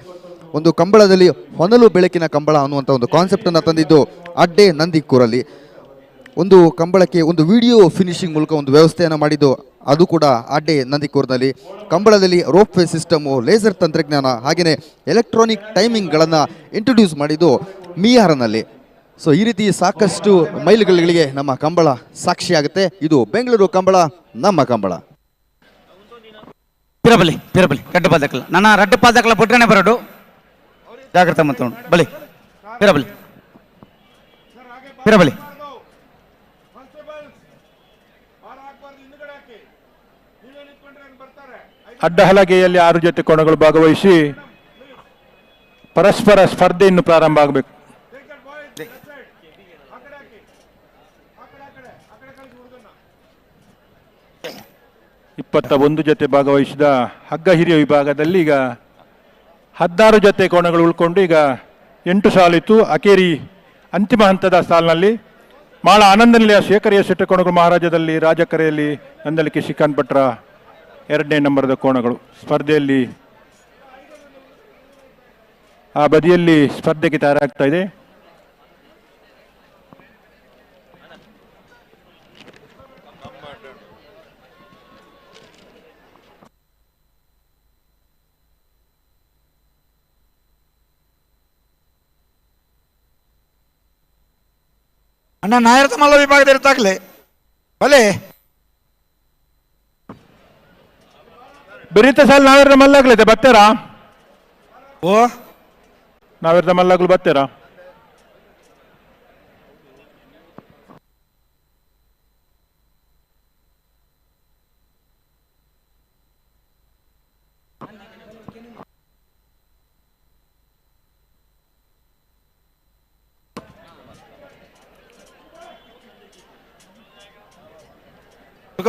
ಒಂದು ಕಂಬಳದಲ್ಲಿ ಹೊನಲು ಬೆಳಕಿನ ಕಂಬಳ ಅನ್ನುವಂಥ ಒಂದು ಕಾನ್ಸೆಪ್ಟನ್ನು ತಂದಿದ್ದು ಅಡ್ಡೆ ನಂದಿಕೂರಲ್ಲಿ. ಒಂದು ಕಂಬಳಕ್ಕೆ ಒಂದು ವಿಡಿಯೋ ಫಿನಿಶಿಂಗ್ ಮೂಲಕ ಒಂದು ವ್ಯವಸ್ಥೆಯನ್ನು ಮಾಡಿದ್ದು ಅದು ಕೂಡ ಅಡ್ಡೆ ನಂದಿಕೂರಿನಲ್ಲಿ. ಕಂಬಳದಲ್ಲಿ ರೋಪ್ ವೇ ಸಿಸ್ಟಮು, ಲೇಸರ್ ತಂತ್ರಜ್ಞಾನ ಹಾಗೆಯೇ ಎಲೆಕ್ಟ್ರಾನಿಕ್ ಟೈಮಿಂಗ್ಗಳನ್ನು ಇಂಟ್ರೊಡ್ಯೂಸ್ ಮಾಡಿದ್ದು ಮೀಯಾರನಲ್ಲಿ. ಸೊ ಈ ರೀತಿ ಸಾಕಷ್ಟು ಮೈಲುಗಳಿಗೆ ನಮ್ಮ ಕಂಬಳ ಸಾಕ್ಷಿಯಾಗುತ್ತೆ. ಇದು ಬೆಂಗಳೂರು ಕಂಬಳ, ನಮ್ಮ ಕಂಬಳ. ಪಿರಬಲಿ ರಡ್ಡು ಪಾದಕಲ ನನ್ನ ರಡ್ಡು ಪಾದಕಲ ಪುಟ್ಟನೆ ಬರಡು ಜಾಗ್ರತೆ ಮತ್ತು ಬಲಿ ಪಿರಬಲಿ ಅಡ್ಡಹಲಗೆಯಲ್ಲಿ 6 ಜೊತೆ ಕೋಣಗಳು ಭಾಗವಹಿಸಿ ಪರಸ್ಪರ ಸ್ಪರ್ಧೆ ಇನ್ನು ಪ್ರಾರಂಭ ಆಗಬೇಕು. 21 ಜೊತೆ ಭಾಗವಹಿಸಿದ ಹಗ್ಗ ಹಿರಿಯ ವಿಭಾಗದಲ್ಲಿ ಈಗ 16 ಜೊತೆ ಕೋಣಗಳು ಉಳ್ಕೊಂಡು ಈಗ 8 ಸಾಲಿತ್ತು. ಅಕೇರಿ ಅಂತಿಮ ಹಂತದ ಸಾಲಿನಲ್ಲಿ ಮಾಳ ಆನಂದ ನಿಲಯ ಶೇಖರಿಯ ಶೆಟ್ಟ ಕೋಣಗಳು ಮಹಾರಾಜದಲ್ಲಿ, ರಾಜಕರೆಯಲ್ಲಿ ನಂದಲಿಕೆ ಶ್ರೀಕಾಂತ್ ಭಟ್ರ 2ನೇ ನಂಬರ್ದ ಕೋಣಗಳು ಸ್ಪರ್ಧೆಯಲ್ಲಿ ಆ ಬದಿಯಲ್ಲಿ ಸ್ಪರ್ಧೆಗೆ ತಯಾರಾಗ್ತಾ ಇದೆ. ಅಣ್ಣ ನಾಯರದ ಮಲ್ಲ ವಿಭಾಗದಲ್ಲಿ ಇರ್ತಾಗಲೇ ಬಲೆ ಬೆರೀತ ಸಾಲ ನಾವೆರ್ದ ಮಲ್ಲಾಗ್ಲೈತೆ ಬತ್ತೇರಾ? ಓ ನಾವೆರ್ದ ಮಲ್ಲಾಗ್ಲು ಬತ್ತೇರಾ?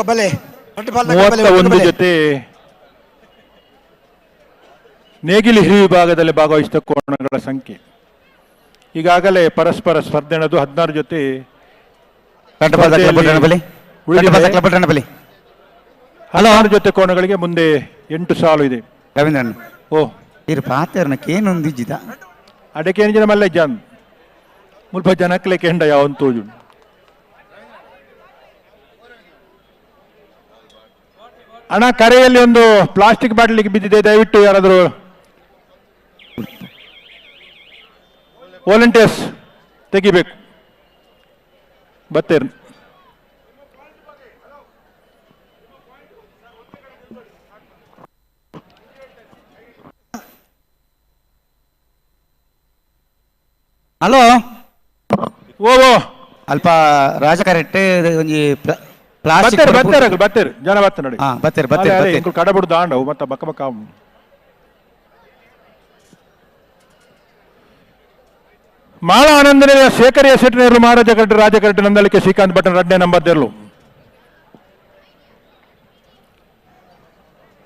ಬಲೆ 31 ಜೊತೆ ನೇಗಿಲಿ ಹಿರಿಯ ವಿಭಾಗದಲ್ಲಿ ಭಾಗವಹಿಸಿದ ಕೋಣಗಳ ಸಂಖ್ಯೆ ಈಗಾಗಲೇ ಪರಸ್ಪರ ಸ್ಪರ್ಧೆ ನಡೆದು 16 ಜೊತೆ 16 ಜೊತೆ ಕೋಣಗಳಿಗೆ ಮುಂದೆ 8 ಸಾಲು ಇದೆ. ರವೀಂದ್ರನ್ ಓ ಇರು ಪಾತರ್ನಕ್ಕೇನೊಂದಿಜ್ಜಿದ ಅಡಕೆ ಜನ ಮಲ್ಲ ಜಾನ್ ಮುಲ್ಪ ಜನಕ್ಲೆ ಕೆಂಡ ಯಾವನ್ ತೋಜು ಅಣ್ಣ. ಕರೆಯಲ್ಲಿ ಒಂದು ಪ್ಲಾಸ್ಟಿಕ್ ಬಾಟಲಿಗೆ ಬಿದ್ದಿದೆ, ದಯವಿಟ್ಟು ಯಾರಾದರೂ ವಾಲಂಟಿಯರ್ಸ್ ತೆಗಿಬೇಕು. ಬತ್ತೇರು ಹಲೋ ಓ ಅಲ್ಪ ರಾಜಕಾರಟ್ಟೆ ಒಂಜಿ ಬತ್ತೇರು ಜನ ಬತ್ತ ನೋಡಿ ಕಡಬಿಡು ದಾಂಡವು ಮತ್ತ ಬಕ್ಕ ಬಕ್ಕ ಮಾಳ ಆನಂದನೆಯ ಶೇಖರಿಯ ಶೆಟ್ಟನೇರು ಮಹಾರಾಜಕರಟೆ ರಾಜಕರಟೆ ನಂದಲಿಕೆ ಶ್ರೀಕಾಂತ್ ಭಟ್ಟ 2ನೇ ನಂಬರ್ದೆರ್ಲು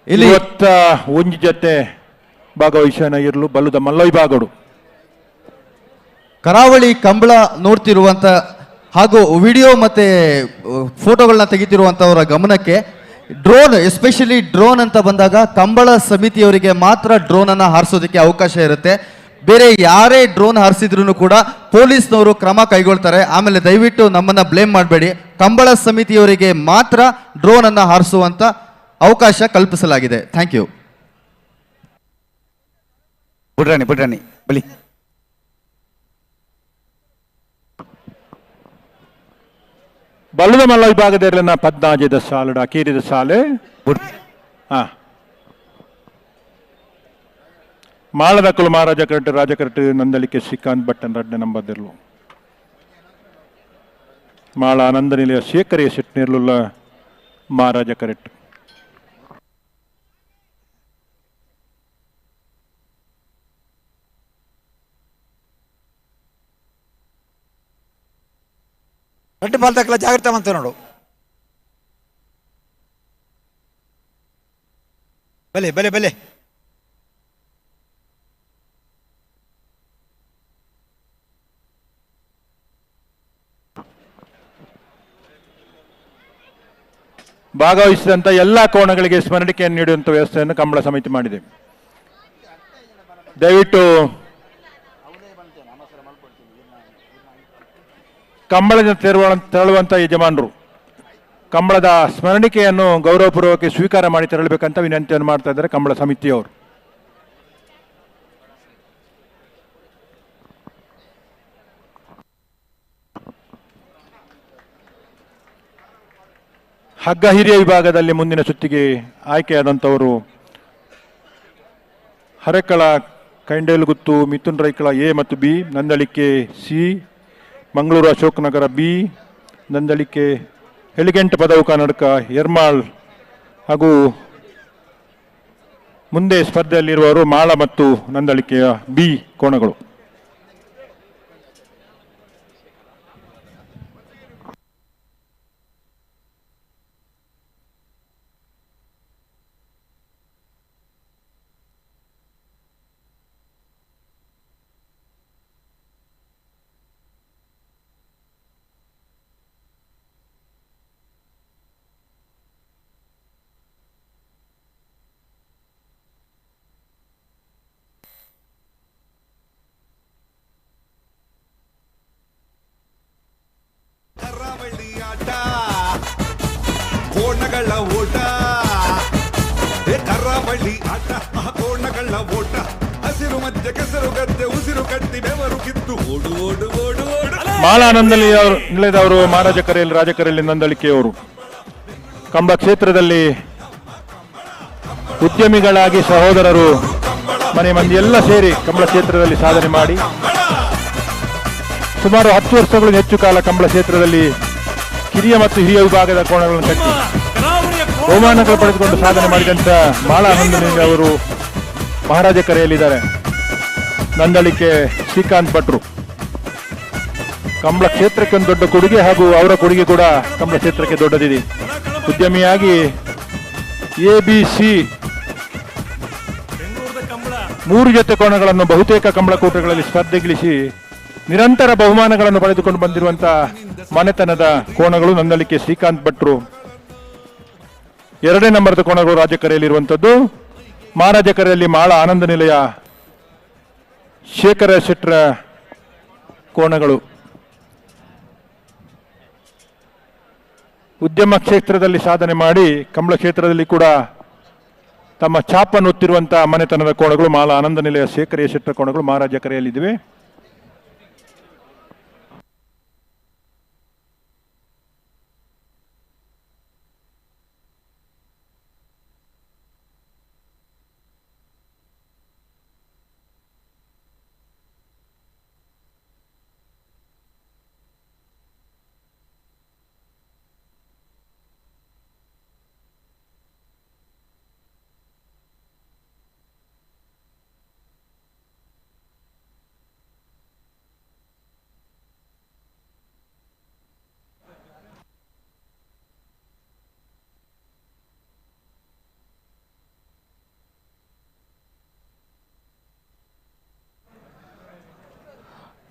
ಇಲ್ಲಿ 21 ಜೊತೆ ಭಾಗವಹಿಸನ ಇರಲು ಬಲ್ಲುದ ಮಲ್ಲೈ ಬಾಗಡು ಕರಾವಳಿ ಕಂಬಳ ನೋಡ್ತಿರುವಂತ ಹಾಗೂ ವಿಡಿಯೋ ಮತ್ತೆ ಫೋಟೋಗಳನ್ನ ತೆಗಿತಿರುವಂತವರ ಗಮನಕ್ಕೆ ಡ್ರೋನ್, ಎಸ್ಪೆಷಲಿ ಡ್ರೋನ್ ಅಂತ ಬಂದಾಗ ಕಂಬಳ ಸಮಿತಿಯವರಿಗೆ ಮಾತ್ರ ಡ್ರೋನ್ ಅನ್ನ ಹಾರಿಸೋದಕ್ಕೆ ಅವಕಾಶ ಇರುತ್ತೆ. ಬೇರೆ ಯಾರೇ ಡ್ರೋನ್ ಹಾರಿಸಿದ್ರು ಕೂಡ ಪೊಲೀಸ್ನವರು ಕ್ರಮ ಕೈಗೊಳ್ತಾರೆ. ಆಮೇಲೆ ದಯವಿಟ್ಟು ನಮ್ಮನ್ನ ಬ್ಲೇಮ್ ಮಾಡಬೇಡಿ. ಕಂಬಳ ಸಮಿತಿಯವರಿಗೆ ಮಾತ್ರ ಡ್ರೋನ್ ಅನ್ನ ಹಾರಿಸುವಂತ ಅವಕಾಶ ಕಲ್ಪಿಸಲಾಗಿದೆ. Thank you. ಬಿಡ್ರಾಣಿ ಬಲಿ ಬಲ್ಲದ ಮಲ್ಲ ವಿಭಾಗದಲ್ಲಿನ 14 ಸಾಲಡ ಅಕೇರಿದ ಸಾಲೆ ಮಾಳದ ಕುಲ ಮಹಾರಾಜಕರಟೆ ರಾಜಕರಟೆ ನಂದಲಿಕೆ ಶ್ರೀಕಾಂತ್ ಭಟ್ಟನ್ 2ನೇ ನಂಬರ್ದೆರ್ಲು ಮಾಳ ಆನಂದ ನಿಲಯ ಶೇಖರಿಯ ಶೆಟ್ಟನೇರ್ಲು ಮಹಾರಾಜ ಕರೆಟ್. ರೆಡ್ ಬಾಲ್ ತಕ್ಕಲ ಜಾಗ್ರತೆ ಅಂತ ನೋಡು. ಬಲೆ ಬಲೆ ಬಲೆ ಭಾಗವಹಿಸಿದಂಥ ಎಲ್ಲ ಕೋಣಗಳಿಗೆ ಸ್ಮರಣಿಕೆಯನ್ನು ನೀಡುವಂಥ ವ್ಯವಸ್ಥೆಯನ್ನು ಕಂಬಳ ಸಮಿತಿ ಮಾಡಿದೆ. ದಯವಿಟ್ಟು ಕಂಬಳದ ತೆರಳುವಂಥ ಯಜಮಾನರು ಕಂಬಳದ ಸ್ಮರಣಿಕೆಯನ್ನು ಗೌರವಪೂರ್ವಕ ಸ್ವೀಕಾರ ಮಾಡಿ ತೆರಳಬೇಕಂತ ವಿನಂತಿಯನ್ನು ಮಾಡ್ತಾ ಇದ್ದಾರೆ ಕಂಬಳ ಸಮಿತಿಯವರು. ಹಗ್ಗ ಹಿರಿಯ ವಿಭಾಗದಲ್ಲಿ ಮುಂದಿನ ಸುತ್ತಿಗೆ ಆಯ್ಕೆಯಾದಂಥವರು ಹರೆಕಳ ಕೈಂಡೇಲುಗುತ್ತು ಮಿಥುನ್ ರೈಕಳ ಎ ಮತ್ತು B, Nandalike C, Mangaluru Ashokanagara B, Nandalike ಹೆಲಿಗೆಂಟ್ ಪದವು ಕರ್ನಾಟಕ ಎರ್ಮಾಳ್ ಹಾಗೂ ಮುಂದೆ ಸ್ಪರ್ಧೆಯಲ್ಲಿರುವವರು ಮಾಳ ಮತ್ತು ನಂದಳಿಕೆಯ ಬಿ ಕೋಣಗಳು. ಕರಾವಳಿ ಆಟ ಕೋಣಗಳ ಓಟ, ಕರಾವಳಿ ಆಟ ಕೋಣಗಳ ಓಟ, ಹಸಿರು ಮಧ್ಯ ಕೆಸರು ಗದ್ದೆ ಉಸಿರು ಕಟ್ಟಿ ಬೆವರು ಕಿತ್ತು ಓಡು ಓಡು ಓಡು ಓಡು. ಮಾಳಾನಂದ ನಿಲಯದವರು ಮಹಾರಾಜ ಕರೆಯಲ್ಲಿ ರಾಜಕರೆಯಲ್ಲಿ ನಂದಳಿಕೆಯವರು ಕಂಬಳ ಕ್ಷೇತ್ರದಲ್ಲಿ ಉದ್ಯಮಿಗಳಾಗಿ ಸಹೋದರರು ಮನೆ ಮಂದಿ ಎಲ್ಲ ಸೇರಿ ಕಂಬಳ ಕ್ಷೇತ್ರದಲ್ಲಿ ಸಾಧನೆ ಮಾಡಿ ಸುಮಾರು 10 ವರ್ಷಗಳಿಗೂ ಹೆಚ್ಚು ಕಾಲ ಕಂಬಳ ಕ್ಷೇತ್ರದಲ್ಲಿ ಕಿರಿಯ ಮತ್ತು ಹಿರಿಯ ವಿಭಾಗದ ಕೋಣಗಳನ್ನು ಕಟ್ಟಿ ಬಹುಮಾನಗಳು ಪಡೆದುಕೊಂಡು ಸಾಧನೆ ಮಾಡಿದಂಥ ಮಾಳಾನಂದ ಅವರು ಮಹಾರಾಜ ಕರೆಯಲ್ಲಿದ್ದಾರೆ. ನಂದಳಿಕೆ ಶ್ರೀಕಾಂತ್ ಭಟ್ರು ಕಂಬಳ ಕ್ಷೇತ್ರಕ್ಕೆ ಒಂದು ದೊಡ್ಡ ಕೊಡುಗೆ ಹಾಗೂ ಅವರ ಕೊಡುಗೆ ಕೂಡ ಕಂಬಳ ಕ್ಷೇತ್ರಕ್ಕೆ ದೊಡ್ಡದಿದೆ. ಉದ್ಯಮಿಯಾಗಿ ABC 3 ಜೊತೆ ಕೋಣಗಳನ್ನು ಬಹುತೇಕ ಕಂಬಳ ಕೂಟಗಳಲ್ಲಿ ಸ್ಪರ್ಧೆಗಿಳಿಸಿ ನಿರಂತರ ಬಹುಮಾನಗಳನ್ನು ಪಡೆದುಕೊಂಡು ಬಂದಿರುವಂತಹ ಮನೆತನದ ಕೋಣಗಳು ನಂದಳಿಕೆ ಶ್ರೀಕಾಂತ್ ಭಟ್ರು. 2ನೇ ನಂಬರ್ದ ಕೋಣಗಳು ರಾಜಕರೆಯಲ್ಲಿರುವಂಥದ್ದು ಮಹಾರಾಜ ಕರೆಯಲ್ಲಿ ಮಾಳ ಆನಂದ ನಿಲಯ ಶೇಖರ ಶೆಟ್ರ ಕೋಣಗಳು. ಉದ್ಯಮ ಕ್ಷೇತ್ರದಲ್ಲಿ ಸಾಧನೆ ಮಾಡಿ ಕಂಬಳ ಕ್ಷೇತ್ರದಲ್ಲಿ ಕೂಡ ತಮ್ಮ ಛಾಪನ್ನು ಒತ್ತಿರುವಂತಹ ಮನೆತನದ ಕೋಣಗಳು ಮಾಳ ಆನಂದ ನಿಲಯ ಶೇಖರ ಶೆಟ್ರ ಕೋಣಗಳು ಮಹಾರಾಜ ಕರೆಯಲ್ಲಿವೆ.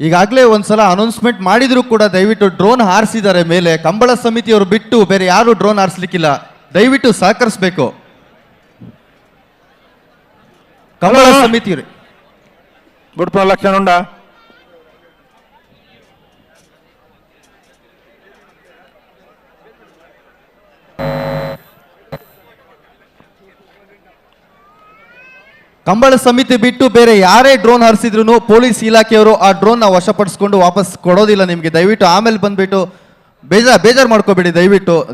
ಈಗಾಗಲೇ ಒಂದ್ಸಲ ಅನೌನ್ಸ್ಮೆಂಟ್ ಮಾಡಿದ್ರು ಕೂಡ ದಯವಿಟ್ಟು ಡ್ರೋನ್ ಹಾರಿಸಿದ್ದಾರೆ ಮೇಲೆ. ಕಂಬಳ ಸಮಿತಿಯವರು ಬಿಟ್ಟು ಬೇರೆ ಯಾರು ಡ್ರೋನ್ ಹಾರಿಸ್ಲಿಕ್ಕಿಲ್ಲ, ದಯವಿಟ್ಟು ಸಹಕರಿಸಬೇಕು ಕಂಬಳ ಸಮಿತಿಯವರು. ಗುಡ್ಪ ಲಕ್ಷಣ ಉಂಡ ಕಂಬಳ ಸಮಿತಿ ಬಿಟ್ಟು ಬೇರೆ ಯಾರೇ ಡ್ರೋನ್ ಹಾರಿಸಿದ್ರು ಪೊಲೀಸ್ ಇಲಾಖೆಯವರು ಆ ಡ್ರೋನ್ ನ ವಶಪಡಿಸ್ಕೊಂಡು ವಾಪಸ್ ಕೊಡೋದಿಲ್ಲ ನಿಮಗೆ. ದಯವಿಟ್ಟು ಆಮೇಲೆ ಬಂದ್ಬಿಟ್ಟು ಬೇಜಾರು ಮಾಡ್ಕೋಬೇಡಿ.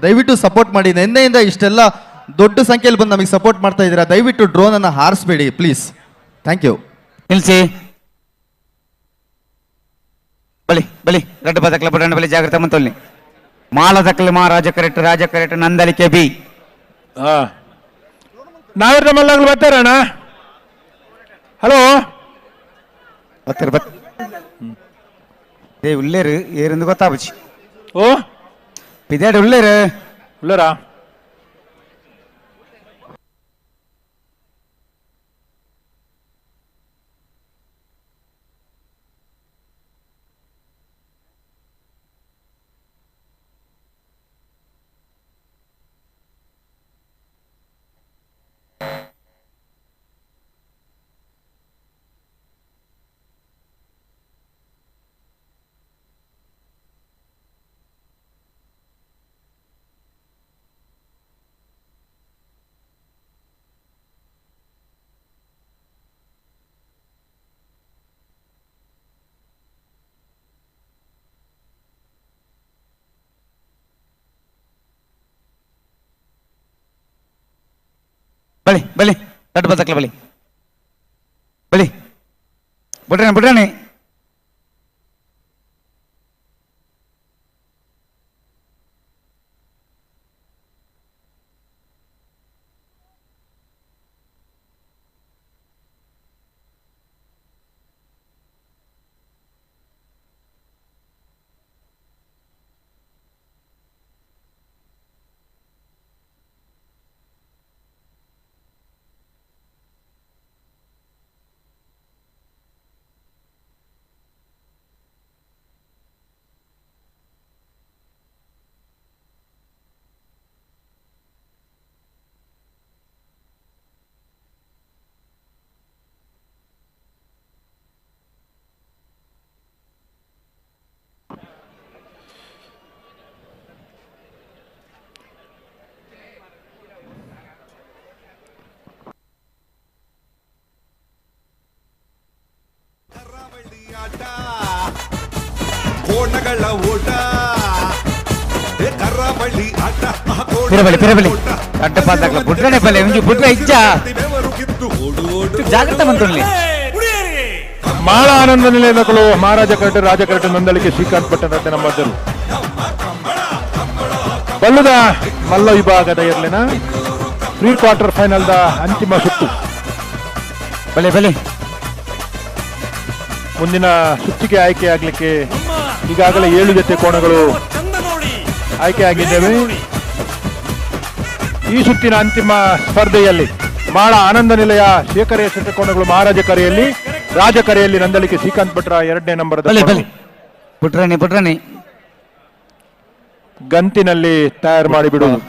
ದಯವಿಟ್ಟು ಸಪೋರ್ಟ್ ಮಾಡಿ. ನಿನ್ನೆಯಿಂದ ಇಷ್ಟೆಲ್ಲ ದೊಡ್ಡ ಸಂಖ್ಯೆಯಲ್ಲಿ ಬಂದು ನಮಗೆ ಸಪೋರ್ಟ್ ಮಾಡ್ತಾ ಇದ್ದೀರಾ. ದಯವಿಟ್ಟು ಡ್ರೋನ್ ಅನ್ನ ಹಾರಿಸಬೇಡಿ ಪ್ಲೀಸ್. Thank you. ನಿಲ್ಸಿ. ಬಲಿ ಬಲಿ ರೆಡ್ ಪದಕಲ ಬಣ್ಣ ಬಲಿ ಜಾಗ್ರತೆ ಮಂತಲ್ಲಿ ಮಾಲದಕ್ಕಲಿ ಮಹಾರಾಜ ಕರೆಕ್ಟ್ ರಾಜ ಕರೆಕ್ಟ್ ನಂದಲಿಕೆ ಬಿ. ಹಾ ನಾವೇರ್ದ ಮಲ್ಲಾಗ್ಲು ಬರ್ತಾರಣ್ಣ. ಹಲೋ ಬತ್ತರ್ ಉಳ್ಳೇರು ಏರಿಂದ ಗೊತ್ತಾಬಚ್ಚಿ ಓ ಪಿದಾಡಿ ಉಳ್ಳೇರು ಉಳ್ಳರಾ ಬಲಿ ಬಲಿ ರಡ್ ಬದಕ್ಲ ಬಲಿ ಬಲಿ ಬಿಡ್ರಾಣಿ ಬಿಡ್ರಾಣಿ. ಕೋಣಗಳ ಓಟ ಕರ್ರಬಳ್ಳಿ ಆಟ ಪಿರಬಲಿ ಪಿರಬಲಿ ರಡ್ಡ ಬದಕ್ಲ ಬಿಡ್ರಾಣಿ ಬಲಿ ಒಂಜಿ ಬಿಡ್ರ ಇಜ್ಜ ಜಾಗ್ರತೆ ಬಂತುಳ್ಳಿ. ಮಾಳ ಆನಂದ ನಿಲಯದಗಳು ಮಹಾರಾಜ ಕರಟೆ ರಾಜ ಕರಟೆ ನಂದಳಿಕೆ ಶ್ರೀಕಾಂತ್ ಭಟ್ಟರಡ್ಡೆ ನಂಬರ್ದರು ಬಲ್ಲುದ ಮಲ್ಲ ವಿಭಾಗದ ಇರ್ಲಿನ ಪ್ರೀ ಕ್ವಾರ್ಟರ್ ಫೈನಲ್ದ ಅಂತಿಮ ಸುತ್ತು. ಬಲಿ ಬಲಿ ಮುಂದಿನ ಸುತ್ತಿಗೆ ಆಯ್ಕೆಯಾಗಲಿಕ್ಕೆ ಈಗಾಗಲೇ 7 ಜೊತೆ ಕೋಣಗಳು ಆಯ್ಕೆಯಾಗಿದ್ದೇವೆ. ಈ ಸುತ್ತಿನ ಅಂತಿಮ ಸ್ಪರ್ಧೆಯಲ್ಲಿ ಮಾಳ ಆನಂದ ನಿಲಯ ಶೇಖರ ಎಸ್ ಕೋಣಗಳು ಮಹಾರಾಜ ಕರೆಯಲ್ಲಿ ರಾಜ ಕರೆಯಲ್ಲಿ ನಂದಳಿಕೆ ಶ್ರೀಕಾಂತ್ ಭಟ್ರ 2ನೇ ನಂಬರ್ ಬಲಿ ಬಲಿ ಬಿಡ್ರಾಣಿ ಬಿಡ್ರಾಣಿ ಗಂತಿನಲ್ಲಿ ತಯಾರು ಮಾಡಿಬಿಡುವುದು.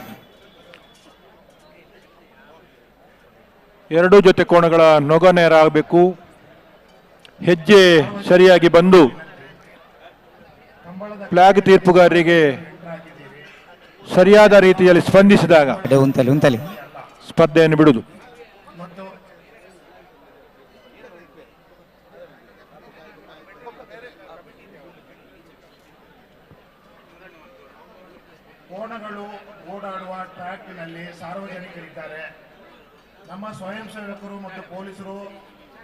2 ಜೊತೆ ಕೋಣಗಳ ನೊಗ ನೇರ ಆಗಬೇಕು. ಹೆಜ್ಜೆ ಸರಿಯಾಗಿ ಬಂದು ಫ್ಲಾಗ್ ತೀರ್ಪುಗಾರರಿಗೆ ಸರಿಯಾದ ರೀತಿಯಲ್ಲಿ ಸ್ಪಂದಿಸಿದಾಗ ಉಂತಲಿ ಉಂತಲಿ ಸ್ಪರ್ಧೆಯನ್ನು ಬಿಡುವುದು. ಕೋಣಗಳು ಓಡಾಡುವ ಟ್ರ್ಯಾಕ್ನಲ್ಲಿ ಸಾರ್ವಜನಿಕರಿದ್ದಾರೆ. ನಮ್ಮ ಸ್ವಯಂ ಸೇವಕರು ಮತ್ತು ಪೊಲೀಸರು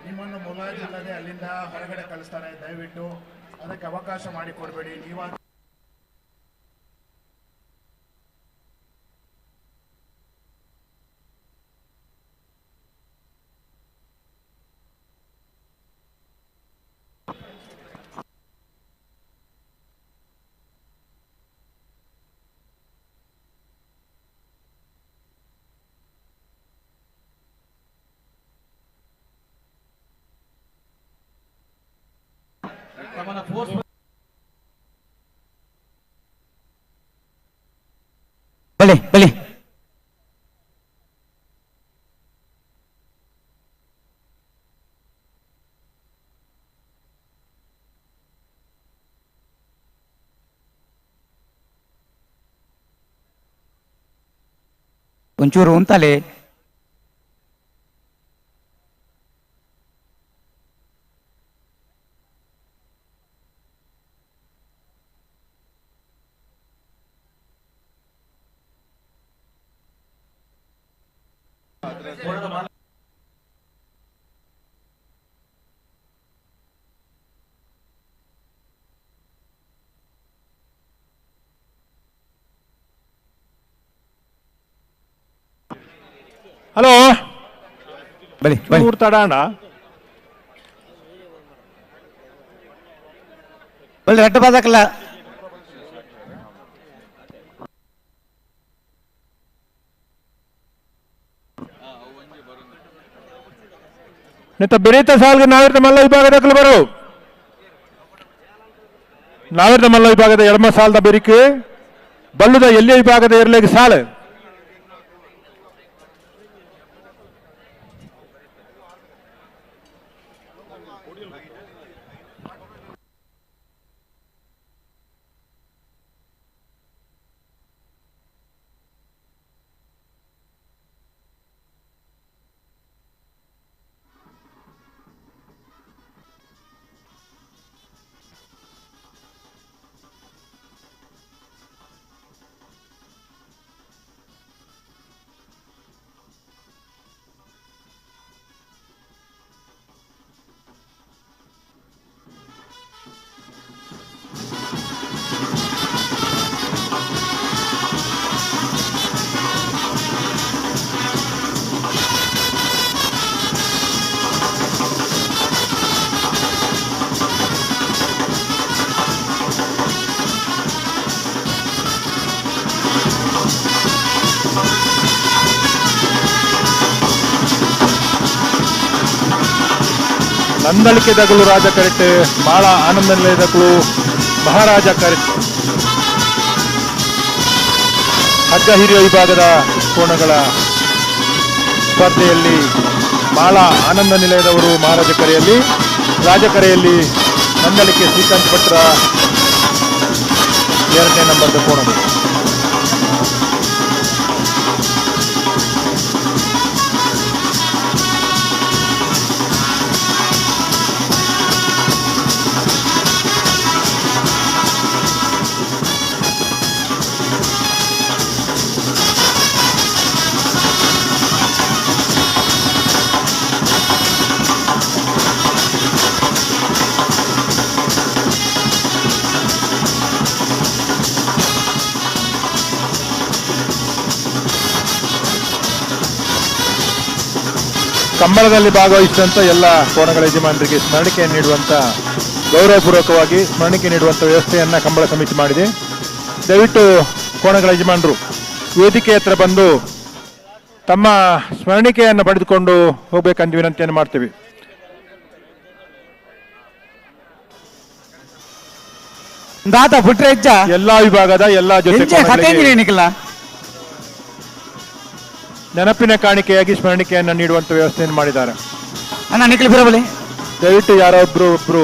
ನಿಮ್ಮನ್ನು ಮುಲಾಜಿಲ್ಲದೆ ಅಲ್ಲಿಂದ ಹೊರಗಡೆ ಕಳಿಸ್ತಾರೆ. ದಯವಿಟ್ಟು ಅದಕ್ಕೆ ಅವಕಾಶ ಮಾಡಿಕೊಡ್ಬೇಡಿ. ನೀವು ಬಲಿ ಬಲಿ ಒಂಚೂರು ಉಂತಲೆ ಹಲೋ ಬಲಿ ಬಲಿ ಚೂರು ತಡಾಣ. ಬಲ್ಲಿ ರೆಡ್ ಬಾದಕಲ್ಲ ನಿತ್ತ ಬೆರೀತ ಸಾಲ್ಗೆ ನಾವಿರ್ತ ಮಲ್ಲ ವಿಭಾಗದ ಬರು ನಾವಿರ್ತ ಮಲ್ಲ ವಿಭಾಗದ ಎಡಮ ಸಾಲದ ಬೆರಿಕೆ ಬಲ್ಲುದ ಎಲ್ಲಿಯ ವಿಭಾಗದ ಎರಲೆಗೆ ಸಾಲು ನಂದಳಿಕೆ ದಗಲು ರಾಜ ಕರೆಟ್ ಮಾಳ ಆನಂದ ನಿಲಯದಗಳು ಮಹಾರಾಜ ಕರೆಟ್ ಹಗ್ಗ ಹಿರಿಯ ವಿಭಾಗದ ಕೋಣಗಳ ಸ್ಪರ್ಧೆಯಲ್ಲಿ ಮಾಳ ಆನಂದ ನಿಲಯದವರು ಮಹಾರಾಜ ಕರೆಯಲ್ಲಿ, ರಾಜಕರೆಯಲ್ಲಿ ನಂದಳಿಕೆ ಶ್ರೀಕಾಂತ್ ಭಟ್ರ 2ನೇ ನಂಬರ್ದ ಕೋಣಗಳು. ಕಂಬಳದಲ್ಲಿ ಭಾಗವಹಿಸಿದಂಥ ಎಲ್ಲ ಕೋಣಗಳ ಯಜಮಾನರಿಗೆ ಸ್ಮರಣಿಕೆಯನ್ನು ನೀಡುವಂಥ ಗೌರವಪೂರ್ವಕವಾಗಿ ಸ್ಮರಣಿಕೆ ನೀಡುವಂಥ ವ್ಯವಸ್ಥೆಯನ್ನು ಕಂಬಳ ಸಮಿತಿ ಮಾಡಿದೆ. ದಯವಿಟ್ಟು ಕೋಣಗಳ ಯಜಮಾನರು ವೇದಿಕೆ ಹತ್ರ ಬಂದು ತಮ್ಮ ಸ್ಮರಣಿಕೆಯನ್ನು ಪಡೆದುಕೊಂಡು ಹೋಗ್ಬೇಕಂತ ವಿನಂತಿಯನ್ನು ಮಾಡ್ತೀವಿ. ದಾತ ಬಿಟ್ರೆ ಹೆಜ್ಜ ಎಲ್ಲಾ ವಿಭಾಗದ ಎಲ್ಲಾ ಜೊತೆ ನೆನಪಿನ ಕಾಣಿಕೆಯಾಗಿ ಸ್ಮರಣಿಕೆಯನ್ನು ನೀಡುವಂತ ವ್ಯವಸ್ಥೆಯನ್ನು ಮಾಡಿದ್ದಾರೆ. ಅಣ್ಣ ನಿಖಿಲ್ ಬಿರಬಲಿ, ದಯವಿಟ್ಟು ಯಾರೋ ಒಬ್ರು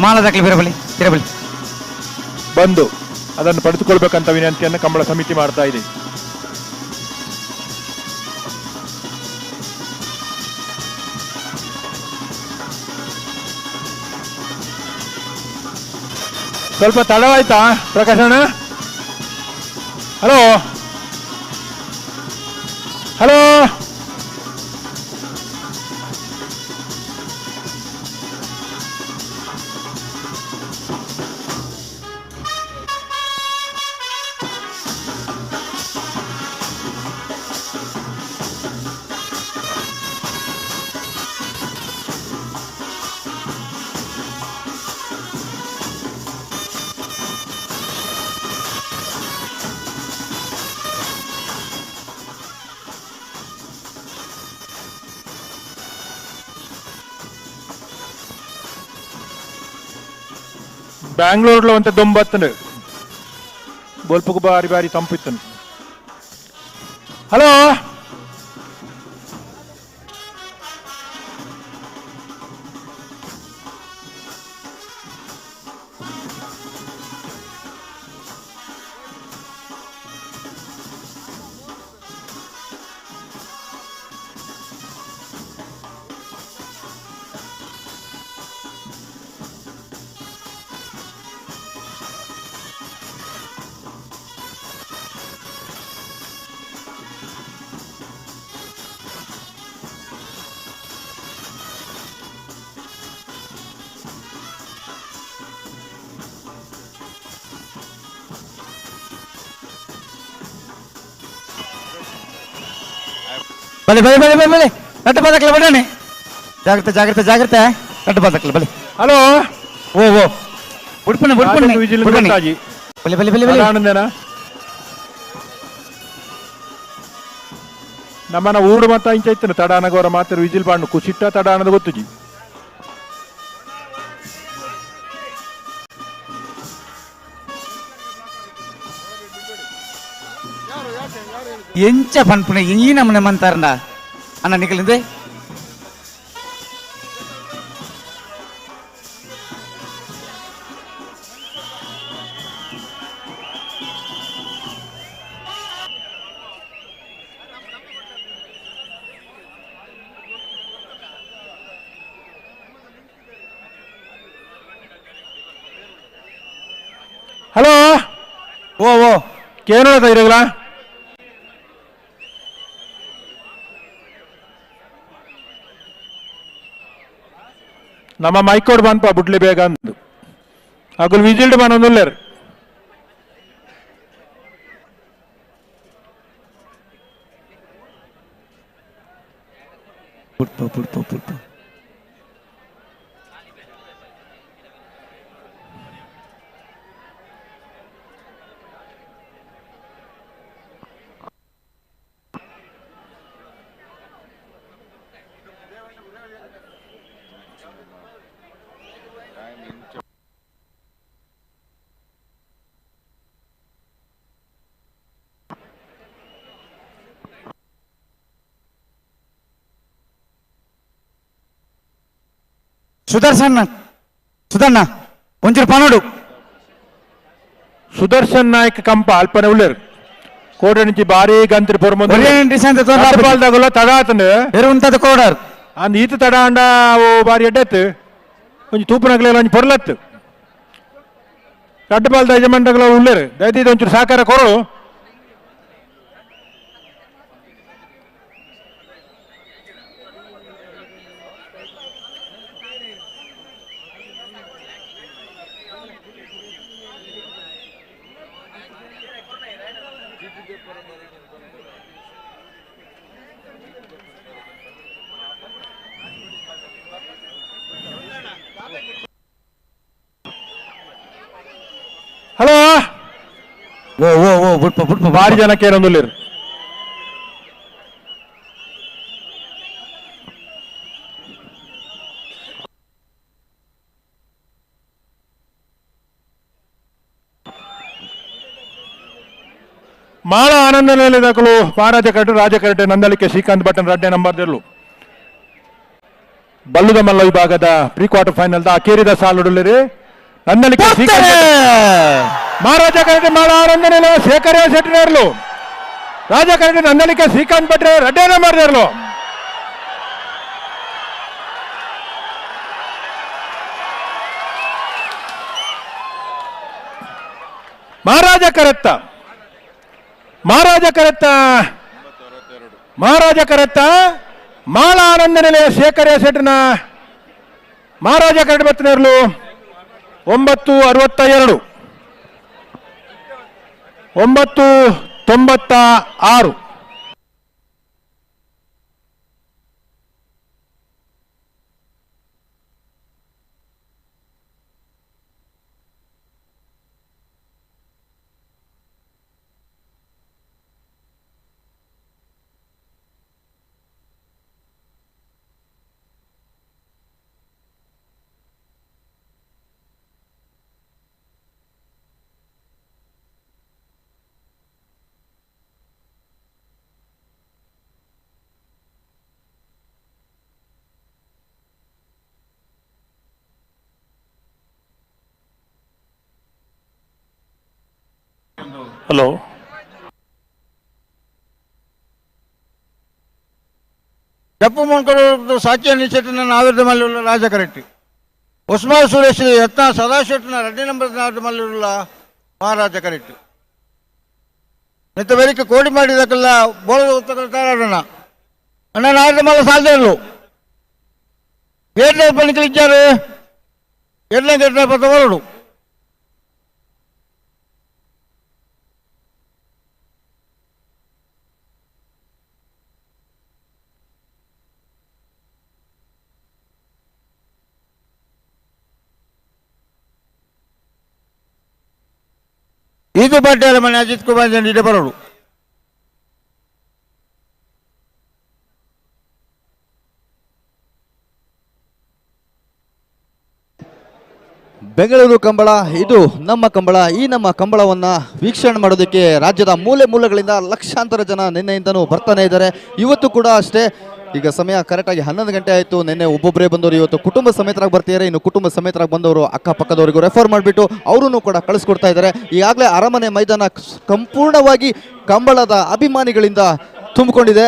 ಮಾಲದಾಖಲೆ ಬಿರಬಲಿ ಬಿರಬಲಿ ಬಂದು ಅದನ್ನು ಪಡೆದುಕೊಳ್ಬೇಕಂತ ವಿನಂತಿಯನ್ನು ಕಂಬಳ ಸಮಿತಿ ಮಾಡ್ತಾ ಇದೆ. ಸ್ವಲ್ಪ ತಡವಾಯ್ತಾ ಪ್ರಕಾಶಣ್ಣ? ಹಲೋ ಹಲೋ బెంగళూరులో అంత దొంబత్తను బొల్పుకు బారి బారి తంపిత్తను. హలో ಬಲೆ ಬಲೆ ಬಲೆ ಬಲೆ ಬಲೆ ಕಟ್ಟು ಬದಕಲ ಬಡಾನೆ ಜಾಗ್ರತೆ ಜಾಗ್ರತೆ ಜಾಗ್ರತೆ ಕಟ್ಟು ಬದಕಲ ಬಲೆ ಹಲೋ ಓ ಓ ಉಡ್ಪನೆ ಉಡ್ಪನೆ ವಿಜಿಲ್ ಬಲೆ ಬಲೆ ಬಲೆ ಬಲೆ ಆನಂದೇನಾ ನಮ್ಮನ ಊಡು ಮತ್ತ ಇಂಚ ಇತ್ತನ ತಡಾನಗೋರ ಮಾತ್ರ ವಿಜಿಲ್ ಬಾಂಡು ಕುಸಿಟ್ಟ ತಡಾನದ ಗೊತ್ತುಜಿ ಎಂಚ ಪನ್ಪುಣೆ ಈ ನಮ್ಮನೆ ಮಂತಾರನ ಅಣ್ಣ ನಿಖಲಿಂದೆ ಹಲೋ ಓ ಓ ಕೇನೋದ ಇರಗಳ ನಮ್ಮ ಮೈಕೋಡ್ ಬಂದ್ಪ ಬುಡ್ಲಿ ಬೇಗ ಅಂದು ಅಗುಲ್ ವಿಜಿಲ್ಡ್ ಬಾನೊಂದುಲ್ಲೇರು ಪುಟ್ಪ ಪುಟ್ಪ ಪುಟ್ಪ ಸುದರ್ಶನ್ ಸುಧಣ್ಣ ಒಂಚೂರು ಪನೋಡು ಸುದರ್ಶನ್ ನಾಯ್ಕ ಕಂಪ ಅಲ್ಪನೆ ಉಳ್ಳೇರು ಕೋಡೆ నుంచి ಭಾರಿ ಗಂತ್ರಿ ಪೊರ್ಮೊಂದು ತಗಲ ತಡ ಆತಂದು ಎರುಂತದ ಕೋಡರ್ ಅಂದ್ ಈತ ತಡ ಅಂಡ ಅವು ಬಾರಿ ಎಡ್ಡೆತ್ತು ಒಂಚು ತೂಪನಗಲೆಲ್ಲ ಒಂಚು ಪೊರ್ಲತ್ತು ರಡ್ಡಪಾಲ್ದ ಯಜಮಾನ್ಗಳ ಉಳ್ಳೇರು ದಯವಿಟ್ಟು ಒಂಚೂರು ಸಹಕಾರ ಕೊಡು ಹಲೋ ಓ ಓ ಓ ಬುಟ್ಪ ಬುಟ್ಪ ಭಾರಿ ಜನಕ್ಕೆ ಏನೊಂದುಲ್ಲೇರು ಮಾಳ ಆನಂದ ನೆಲೆದಕಲು ಮಹಾರಾಜ ಕಟ್ಟು ರಾಜಕರಟೆ ನಂದಲಿಕೆ ಶ್ರೀಕಾಂತ್ ಭಟ್ಟನ್ ರಡ್ಡೆ ನಂಬರ್ದೆಲ್ಲು ಬಲ್ಲುದ ಮಲ್ಲ ವಿಭಾಗದ ಪ್ರೀ ಕ್ವಾರ್ಟರ್ ಫೈನಲ್ ಅಕೇರಿದ ಸಾಲುಡುಲ್ಲರಿ ನಂದಲಿಕೆ ಮಹಾರಾಜ ಕರಟೆ ಮಾಳ ಆನಂದ ನೆಲೆ ಶೇಖರ ಶೆಟ್ಟಿನೇರ್ಲು ರಾಜ ಕರಟೆ ನಂದಲಿಕೆ ಶ್ರೀಕಾಂತ್ ಭಟ್ರೆ ರಡ್ಡೆ ನಂಬರ್ದೆರ್ಲು ಮಹಾರಾಜ ಕರತ್ತ ಮಾಳ ಆನಂದ ನೆಲೆಯ ಶೇಖರ ಶೆಟ್ಟನ ಮಹಾರಾಜ ಕರಡಿ ಬತ್ತನೇರ್ಲು 962 996 ಹಲೋ ಜಪ್ಪು ಮೊಣಕರು ಸಾಕಿಯ ನಿಶ್ಚಿತ ನಾವಿರದ ಮಲ್ಲಿರುವ ರಾಜ ಕರೆಕ್ಟಿ ಉಸ್ಮಾನ್ ಸುರೇಶ್ ಯತ್ನ ಸದಾಶಿವನ ರಡ್ಡಿ ನಂಬರ್ ನಾವಿರದ ಮಲ್ಲಿರುವ ಮಹಾರಾಜ ಕರೆಕ್ಟಿ ಇಂಥವರಿಗೆ ಕೋಡಿ ಮಾಡಿದಕ್ಕೆಲ್ಲ ಬೋಳದ ಉತ್ತರಾಡೋಣ ಅಣ್ಣ ನಾವಿರದ ಮಲ್ಲ ಸಾಧ್ಯ ಇಲ್ಲ ಗೇಟ್ನ ಪಣಿಕಲಿದ್ದಾರೆ ಎರಡನೇ ಗೇಟ್ನ ಪತ್ತ ಹೊರಡು ಇದು ಬಡ್ಡೆಯ ಮನೆ ಅಜಿತ್ ಕುಮಾರ್ ಜಂಡಿಡೆ ಬರೋಡು. ಬೆಂಗಳೂರು ಕಂಬಳ ಇದು ನಮ್ಮ ಕಂಬಳ. ಈ ನಮ್ಮ ಕಂಬಳವನ್ನ ವೀಕ್ಷಣೆ ಮಾಡೋದಕ್ಕೆ ರಾಜ್ಯದ ಮೂಲೆ ಮೂಲೆಗಳಿಂದ ಲಕ್ಷಾಂತರ ಜನ ನಿನ್ನೆಯಿಂದನೂ ಬರ್ತಾನೆ ಇದ್ದಾರೆ. ಇವತ್ತು ಕೂಡ ಅಷ್ಟೇ. ಈಗ ಸಮಯ ಕರೆಕ್ಟಾಗಿ 11 ಗಂಟೆ ಆಯಿತು. ನಿನ್ನೆ ಒಬ್ಬೊಬ್ಬರೇ ಬಂದವರು, ಇವತ್ತು ಕುಟುಂಬ ಸಮೇತರಾಗಿ ಬರ್ತಿದ್ದಾರೆ. ಇನ್ನು ಕುಟುಂಬ ಸಮೇತರಾಗಿ ಬಂದವರು ಅಕ್ಕಪಕ್ಕದವರಿಗೂ ರೆಫರ್ ಮಾಡಿಬಿಟ್ಟು ಅವರೂ ಕೂಡ ಕಳಿಸ್ಕೊಡ್ತಾ ಇದ್ದಾರೆ. ಈಗಾಗಲೇ ಅರಮನೆ ಮೈದಾನ ಸಂಪೂರ್ಣವಾಗಿ ಕಂಬಳದ ಅಭಿಮಾನಿಗಳಿಂದ ತುಂಬಿಕೊಂಡಿದೆ.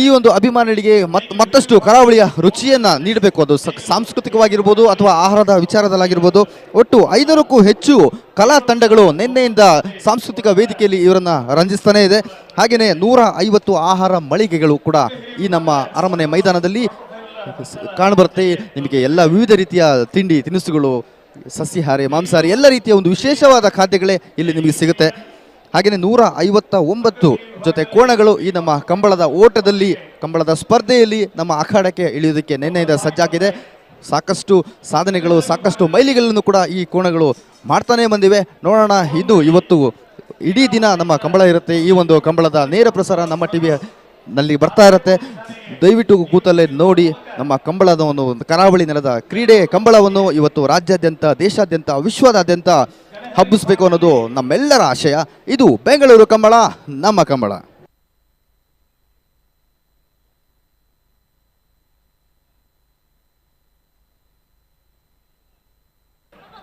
ಈ ಒಂದು ಅಭಿಮಾನಿಗಳಿಗೆ ಮತ್ತಷ್ಟು ಕರಾವಳಿಯ ರುಚಿಯನ್ನು ನೀಡಬೇಕು. ಅದು ಸಾಂಸ್ಕೃತಿಕವಾಗಿರ್ಬೋದು ಅಥವಾ ಆಹಾರದ ವಿಚಾರದಲ್ಲಾಗಿರ್ಬೋದು. ಒಟ್ಟು 500ಕ್ಕೂ ಹೆಚ್ಚು ಕಲಾ ತಂಡಗಳು ನಿನ್ನೆಯಿಂದ ಸಾಂಸ್ಕೃತಿಕ ವೇದಿಕೆಯಲ್ಲಿ ಇವರನ್ನು ರಂಜಿಸ್ತಾನೇ ಇದೆ. ಹಾಗೆಯೇ 150 ಆಹಾರ ಮಳಿಗೆಗಳು ಕೂಡ ಈ ನಮ್ಮ ಅರಮನೆ ಮೈದಾನದಲ್ಲಿ ಕಾಣಬರುತ್ತೆ. ನಿಮಗೆ ಎಲ್ಲ ವಿವಿಧ ರೀತಿಯ ತಿಂಡಿ ತಿನಿಸುಗಳು, ಸಸ್ಯಾಹಾರಿ ಮಾಂಸಾಹಾರಿ ಎಲ್ಲ ರೀತಿಯ ಒಂದು ವಿಶೇಷವಾದ ಖಾದ್ಯಗಳೇ ಇಲ್ಲಿ ನಿಮಗೆ ಸಿಗುತ್ತೆ. ಹಾಗೆಯೇ 159 ಜೊತೆ ಕೋಣಗಳು ಈ ನಮ್ಮ ಕಂಬಳದ ಓಟದಲ್ಲಿ, ಕಂಬಳದ ಸ್ಪರ್ಧೆಯಲ್ಲಿ ನಮ್ಮ ಅಖಾಡಕ್ಕೆ ಇಳಿಯೋದಕ್ಕೆ ನಿನ್ನೆಯಿಂದ ಸಜ್ಜಾಗಿದೆ. ಸಾಕಷ್ಟು ಸಾಧನೆಗಳು, ಸಾಕಷ್ಟು ಮೈಲಿಗಳನ್ನು ಕೂಡ ಈ ಕೋಣಗಳು ಮಾಡ್ತಾನೆ ಬಂದಿವೆ. ನೋಡೋಣ, ಇವತ್ತು ಇಡೀ ದಿನ ನಮ್ಮ ಕಂಬಳ ಇರುತ್ತೆ. ಈ ಒಂದು ಕಂಬಳದ ನೇರ ಪ್ರಸಾರ ನಮ್ಮ ಟಿವಿಯಲ್ಲಿ ಬರ್ತಾ ಇರುತ್ತೆ. ದಯವಿಟ್ಟು ಕೂತಲ್ಲೇ ನೋಡಿ ನಮ್ಮ ಕಂಬಳದ ಒಂದು ಕರಾವಳಿ ನೆಲದ ಕ್ರೀಡೆ ಕಂಬಳವನ್ನು ಇವತ್ತು ರಾಜ್ಯಾದ್ಯಂತ, ದೇಶಾದ್ಯಂತ, ವಿಶ್ವದಾದ್ಯಂತ ಹಬ್ಬಿಸಬೇಕು ಅನ್ನೋದು ನಮ್ಮೆಲ್ಲರ ಆಶಯ. ಇದು ಬೆಂಗಳೂರು ಕಂಬಳ, ನಮ್ಮ ಕಂಬಳ.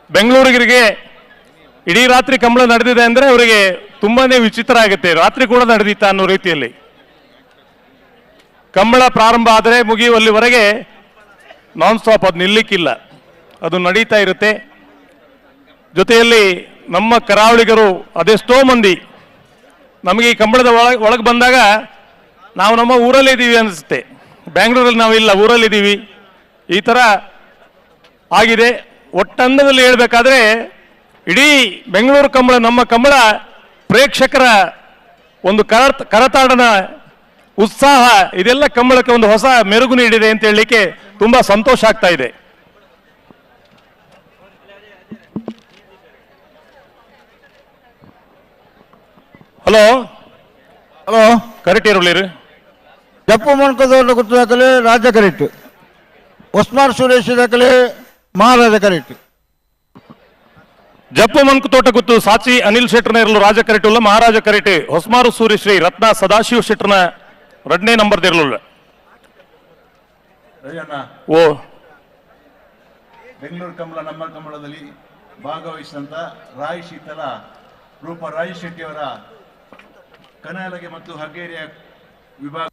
ಬೆಂಗಳೂರಿಗರಿಗೆ ಇಡೀ ರಾತ್ರಿ ಕಂಬಳ ನಡೆದಿದೆ ಅಂದ್ರೆ ಅವರಿಗೆ ತುಂಬಾನೇ ವಿಚಿತ್ರ ಆಗುತ್ತೆ. ರಾತ್ರಿ ಕೂಡ ನಡೆದಿತ್ತ ಅನ್ನೋ ರೀತಿಯಲ್ಲಿ ಕಂಬಳ ಪ್ರಾರಂಭ ಆದರೆ ಮುಗಿಯುವಲ್ಲಿವರೆಗೆ ನಾನ್ ಸ್ಟಾಪ್, ಅದು ನಿಲ್ಲಿಕ್ಕಿಲ್ಲ, ಅದು ನಡೀತಾ ಇರುತ್ತೆ. ಜೊತೆಯಲ್ಲಿ ನಮ್ಮ ಕರಾವಳಿಗರು ಅದೆಷ್ಟೋ ಮಂದಿ ನಮಗೆ ಈ ಕಂಬಳದ ಒಳಗೆ ಬಂದಾಗ ನಾವು ನಮ್ಮ ಊರಲ್ಲಿ ಇದ್ದೀವಿ ಅನಿಸುತ್ತೆ. ಬ್ಯಾಂಗ್ಳೂರಲ್ಲಿ ನಾವಿಲ್ಲ, ಊರಲ್ಲಿದ್ದೀವಿ. ಈ ಥರ ಆಗಿದೆ. ಒಟ್ಟಂದದಲ್ಲಿ ಹೇಳ್ಬೇಕಾದ್ರೆ ಇಡೀ ಬೆಂಗಳೂರು ಕಂಬಳ, ನಮ್ಮ ಕಂಬಳ ಪ್ರೇಕ್ಷಕರ ಒಂದು ಕರತಾಡನ ಉತ್ಸಾಹ, ಇದೆಲ್ಲ ಕಂಬಳಕ್ಕೆ ಒಂದು ಹೊಸ ಮೆರುಗು ನೀಡಿದೆ ಅಂತ ಹೇಳಲಿಕ್ಕೆ ತುಂಬಾ ಸಂತೋಷ ಆಗ್ತಾ ಇದೆ. ಹಲೋ ಹಲೋ, ಕರೆಕ್ಟ್ ಇರಲಿ. ಜಪ್ಪು ಮಣಕದವ್ರ ಗೊತ್ತಾಗಲೇ ರಾಜ ಕರೆಕ್ಟ್, ಒಸ್ಮಾರ್ ಸುರೇಶ್ ದಾಖಲೆ ಮಹಾರಾಜ ಕರೆಕ್ಟ್. ಜಪ್ಪು ಮಂಕು ತೋಟ ಗುತ್ತು ಸಾಚಿ ಅನಿಲ್ ಶೆಟ್ಟರ್ನ ಇರಲು ರಾಜ ಕರೆಕ್ಟುಲ್ಲ ಮಹಾರಾಜ ಕರೆಕ್ಟ್ ಹೊಸ್ಮಾರು ಸೂರ್ಯಶ್ರೀ ರತ್ನ ಸದಾಶಿವ ಶೆಟ್ಟರ್ನ 2ನೇ ನಂಬರ್ ಇರಲಿಲ್ಲ. ಓ, ಬೆಂಗಳೂರು ಕಂಬಳ ನಮ್ಮ ಕಂಬಳದಲ್ಲಿ ಭಾಗವಹಿಸಿದಂತ ರಾಯ್ ಶೀತಲ ರೂಪ ರಾಯ್ ಶೆಟ್ಟಿಯವರ ಕನಲಗೆ ಮತ್ತು ಹಗೇರಿಯ ವಿಭಾಗ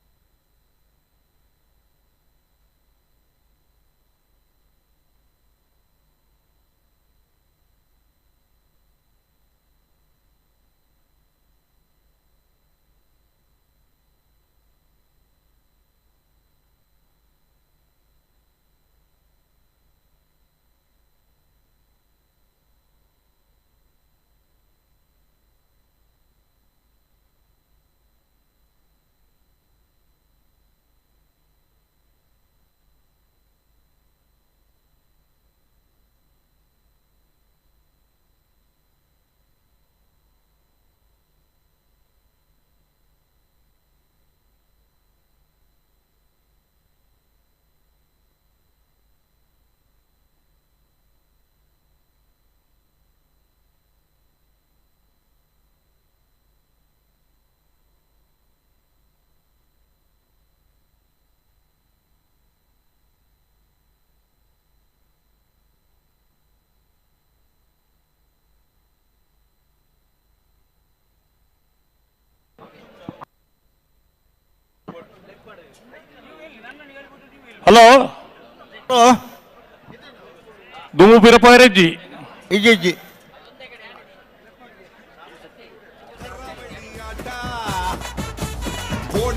ಹಲೋ ದುಮು ಬಿರಪಾಯರೆಜ್ಜಿ ಇಜ್ಜಿ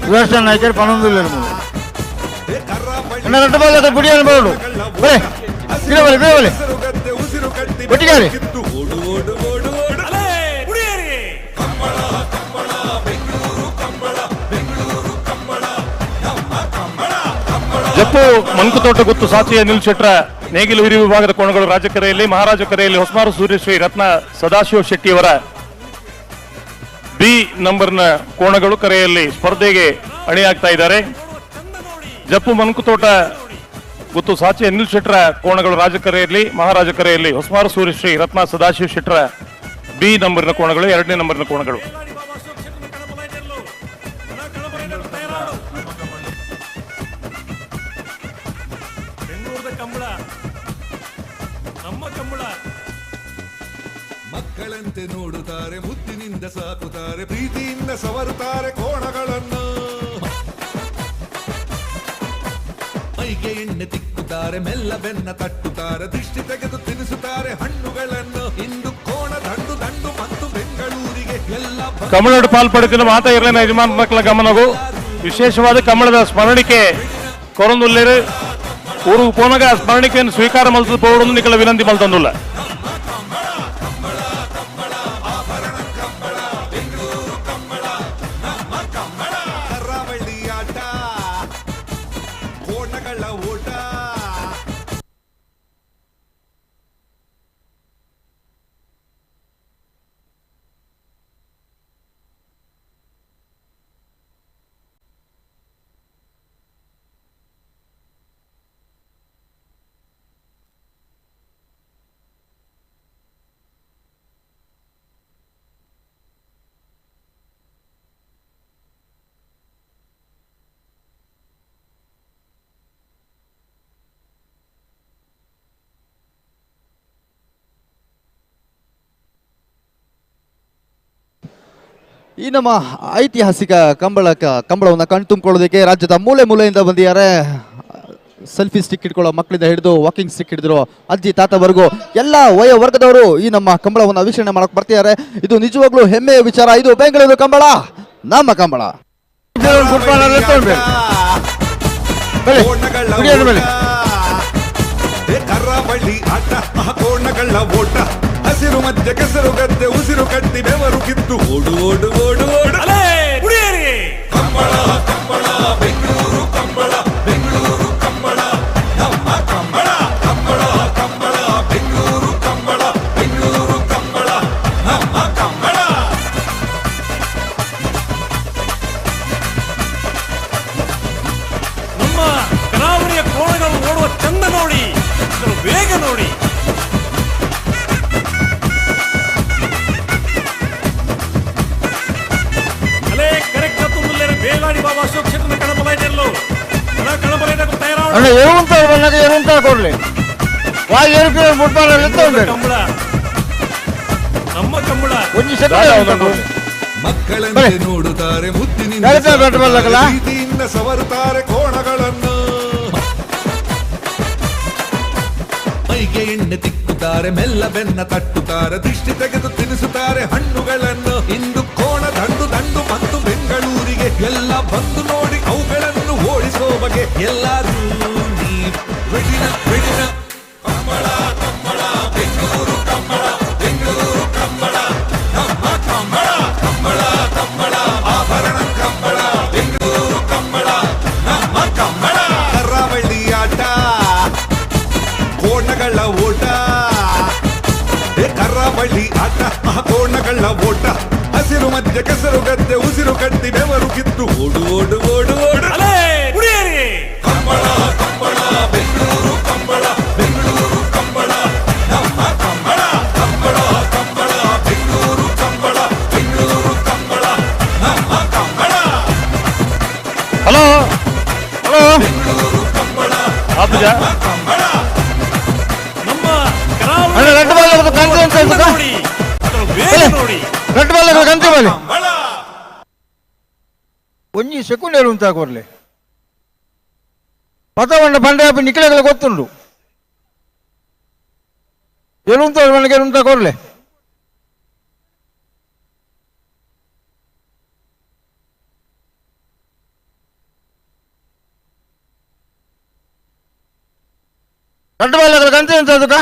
ವಿವರ್ಷನ್ ನಾಯ್ಕರ್ 11 2 ಬಾಲದ ಪುಡಿ ಅನ್ಬೋದು ಬರೇ ಒಟ್ಟಿಗೆ ಜಪ್ಪು ಮಂಕುತೋಟ ಗುತ್ತು ಸಾಚಿ ಅನಿಲ್ ಶೆಟ್ರ ನೇಗಿಲು ಹಿರಿ ವಿಭಾಗದ ಕೋಣಗಳು ರಾಜಕೆರೆಯಲ್ಲಿ, ಮಹಾರಾಜ ಕೆರೆಯಲ್ಲಿ ಹೊಸ್ಮಾರು ಸೂರ್ಯಶ್ರೀ ರತ್ನ ಸದಾಶಿವ ಶೆಟ್ಟಿಯವರ ಬಿ ನಂಬರ್ನ ಕೋಣಗಳು ಕರೆಯಲ್ಲಿ ಸ್ಪರ್ಧೆಗೆ ಅಣಿಯಾಗ್ತಾ ಇದ್ದಾರೆ. ಜಪ್ಪು ಮನ್ಕುತೋಟ ಮತ್ತು ಸಾಚೆ ಅನಿಲ್ ಶೆಟ್ರ ಕೋಣಗಳು ರಾಜಕರೆಯಲ್ಲಿ, ಮಹಾರಾಜ ಕರೆಯಲ್ಲಿ ಹೊಸಮಾರ ಸೂರ್ಯಶ್ರೀ ರತ್ನ ಸದಾಶಿವ ಶೆಟ್ರ ಬಿ ನಂಬರ್ನ ಕೋಣಗಳು, 2ನೇ ನಂಬರ್ನ ಕೋಣಗಳು. ಮಕ್ಕಳಂತೆ ನೋಡುತ್ತಾರೆ, ಮುದ್ದಿನಿಂದ ಸಾಕುತ್ತಾರೆ, ಪ್ರೀತಿಯಿಂದ ಸವರುತ್ತಾರೆ ಕೋಣಗಳನ್ನು. ಮೈಗೆ ಎಣ್ಣೆ ತಿಕ್ಕುತ್ತಾರೆ, ಮೆಲ್ಲ ಬೆನ್ನ ತಟ್ಟುತ್ತಾರೆ, ದೃಷ್ಟಿ ತೆಗೆದು ತಿನ್ನಿಸುತ್ತಾರೆ ಹಣ್ಣುಗಳನ್ನು. ಇಂದು ಕೋಣ ದಂಡು ದಂಡು ಮತ್ತು ಬೆಂಗಳೂರಿಗೆ ಎಲ್ಲ ಕಮಲಡ್ ಪಾಲ್ಪಡುತ್ತಿರುವ ಮಾತಾ ಇರಲಿನ ಯಜಮಾನ ಮಕ್ಕಳ ಗಮನವು ವಿಶೇಷವಾದ ಕಮಲದ ಸ್ಮರಣಿಕೆ ಕೊರಂದುಲ್ಲೇರು ಊರು ಪೋನಗ ಸ್ಮರಣಿಕೆಯನ್ನು ಸ್ವೀಕಾರ ಮಲ್ತದ ಪೋವಡನ್ನು ನಿಕಲ ವಿನಂತಿ ಮಲ್ತಂದುಲ್ಲ. ಈ ನಮ್ಮ ಐತಿಹಾಸಿಕ ಕಂಬಳವನ್ನು ಕಣ್ತುಂಬಿಕೊಳ್ಳೋದಕ್ಕೆ ರಾಜ್ಯದ ಮೂಲೆ ಮೂಲೆಯಿಂದ ಬಂದಿದ್ದಾರೆ. ಸೆಲ್ಫಿ ಸ್ಟಿಕ್ ಇಟ್ಕೊಳ್ಳೋ ಮಕ್ಕಳಿಂದ ಹಿಡಿದು ವಾಕಿಂಗ್ ಸ್ಟಿಕ್ ಹಿಡಿದ್ರು ಅಜ್ಜಿ ತಾತವರೆಗೂ ಎಲ್ಲ ವಯೋವರ್ಗದವರು ಈ ನಮ್ಮ ಕಂಬಳವನ್ನು ವೀಕ್ಷಣೆ ಮಾಡಕ್ ಬರ್ತಿದ್ದಾರೆ. ಇದು ನಿಜವಾಗ್ಲೂ ಹೆಮ್ಮೆಯ ವಿಚಾರ. ಇದು ಬೆಂಗಳೂರು ಕಂಬಳ, ನಮ್ಮ ಕಂಬಳ. ಕರಾವಳಿ ಆಟ, ಕೋಣಗಳ ಓಟ, ಹಸಿರು ಮಧ್ಯ ಕೆಸರು ಗದ್ದೆ, ಉಸಿರು ಕಟ್ಟಿ ಬೆವರು ಕಿತ್ತು ಓಡು ಓಡು ಓಡು ಓಡು. ಕಂಬಳ ಕಂಬಳ ಬೆಂಗಳೂರು ಕಂಬಳ, ಬೆಂಗಳೂರು ಕಂಬಳ ನಮ್ಮ ಕಂಬಳ. ಕಂಬಳ ಕಂಬಳ ಬೆಂಗಳೂರು ಕಂಬಳ, ಬೆಂಗಳೂರು ಕಂಬಳ ನಮ್ಮ ಕಂಬಳ. ನಮ್ಮ ಕರಾವಳಿಯ ಕೋಣಗಳು ಓಡುವ ಚಂದ ನೋಡಿ, ವೇಗ ನೋಡಿ. ಬೇಲಾಡಿ ಬಾಬಾ ಅಶೋಕ್ ಕ್ಷೇತ್ರದ ಕಣಬಲೈದೆಲ್ಲೋ ಕಣಬಲೈದ ಏನುಂತ ಕೊಡ್ಲಿ ಕಂಬಳ, ನಮ್ಮ ಕಂಬಳ. ಮಕ್ಕಳಂತೆ ನೋಡುತ್ತಾರೆ, ಮುದ್ದಿನಿಂದ ಪ್ರೀತಿಯಿಂದ ಸವರುತ್ತಾರೆ ಕೋಣಗಳನ್ನು. ಮೈಗೆ ಎಣ್ಣೆ ತಿಕ್ಕುತ್ತಾರೆ, ಮೆಲ್ಲ ಬೆನ್ನ ತಟ್ಟುತ್ತಾರೆ, ದೃಷ್ಟಿ ತೆಗೆದು ತಿನ್ನಿಸುತ್ತಾರೆ ಹಣ್ಣುಗಳನ್ನು. ಇಂದು ಕೋಣ ದಂಡು ದಂಡು ಮತ್ತು ಬೆಂಗಳೂರಿಗೆ ಎಲ್ಲ ಬಂದು ನೋಡಿ ಅವುಗಳನ್ನು ಓಡಿಸೋ ಬಗೆ. ಎಲ್ಲರೂ ನೀ ಬೆಡಿನ ಬೆಡಿನ ಕಂಬಳ ಕಂಬಳ ಬೆಂಗಳೂರು ಕಂಬಳ, ಬೆಂಗಳೂರು ಕಂಬಳ ನಮ್ಮ ಕಂಬಳ. ಕಂಬಳ ಕಂಬಳ ಆಭರಣ ಕಂಬಳ, ಬೆಂಗಳೂರು ಕಂಬಳ ನಮ್ಮ ಕಂಬಳ. ಕರಾವಳಿ ಆಟ, ಕೋಣಗಳ ಓಟ, ಕರಾವಳಿ ಆಟ, ಕೋಣಗಳ ಓಟ, ಹಸಿರು ಮಧ್ಯ ಕೆಸರು ಗದ್ದೆ, ಉಸಿರು ಕಟ್ಟಿ ಬೆವರು ಕಿತ್ತು ಓಡು ಓಡು ಓಡು ಓಡು. ಕಂಬಳ ಕಂಬಳ ಬೆಂಗಳೂರು ಕಂಬಳ, ಬೆಂಗಳೂರು ಕಂಬಳ ನಮ್ಮ ಕಂಬಳ. ಕಂಬಳ ಕಂಬಳ ಬೆಂಗಳೂರು ಕಂಬಳ, ಬೆಂಗಳೂರು ಕಂಬಳ ನಮ್ಮ ಕಂಬಳ. ಹಲೋ ಹಲೋ ಬೆಂಗಳೂರು ಕಂಬಳ ನಮ್ಮ ಕಂಬಳ. ನಮ್ಮ ಕರಾವಳಿ ನೋಡಿ, ವೇಗ ನೋಡಿ. ಒಂಜಿ ಸೆಕೆಂಡ್ ಹೇಳುಂತ ಕೊರ್ಲೆ ಪದವಣ್ಣ ಬಂಡೆ ನಿಖಿಲೆಗಳ ಗೊತ್ತುಂಡು ಎಳುಂತ ನನಗೆ ಎಳುಂತ ಕೊರ್ಲೆ ರಡ್ಡು ಬಾಲಗಳ ಕಂತೆ ಎಂತ ಅದಕ್ಕ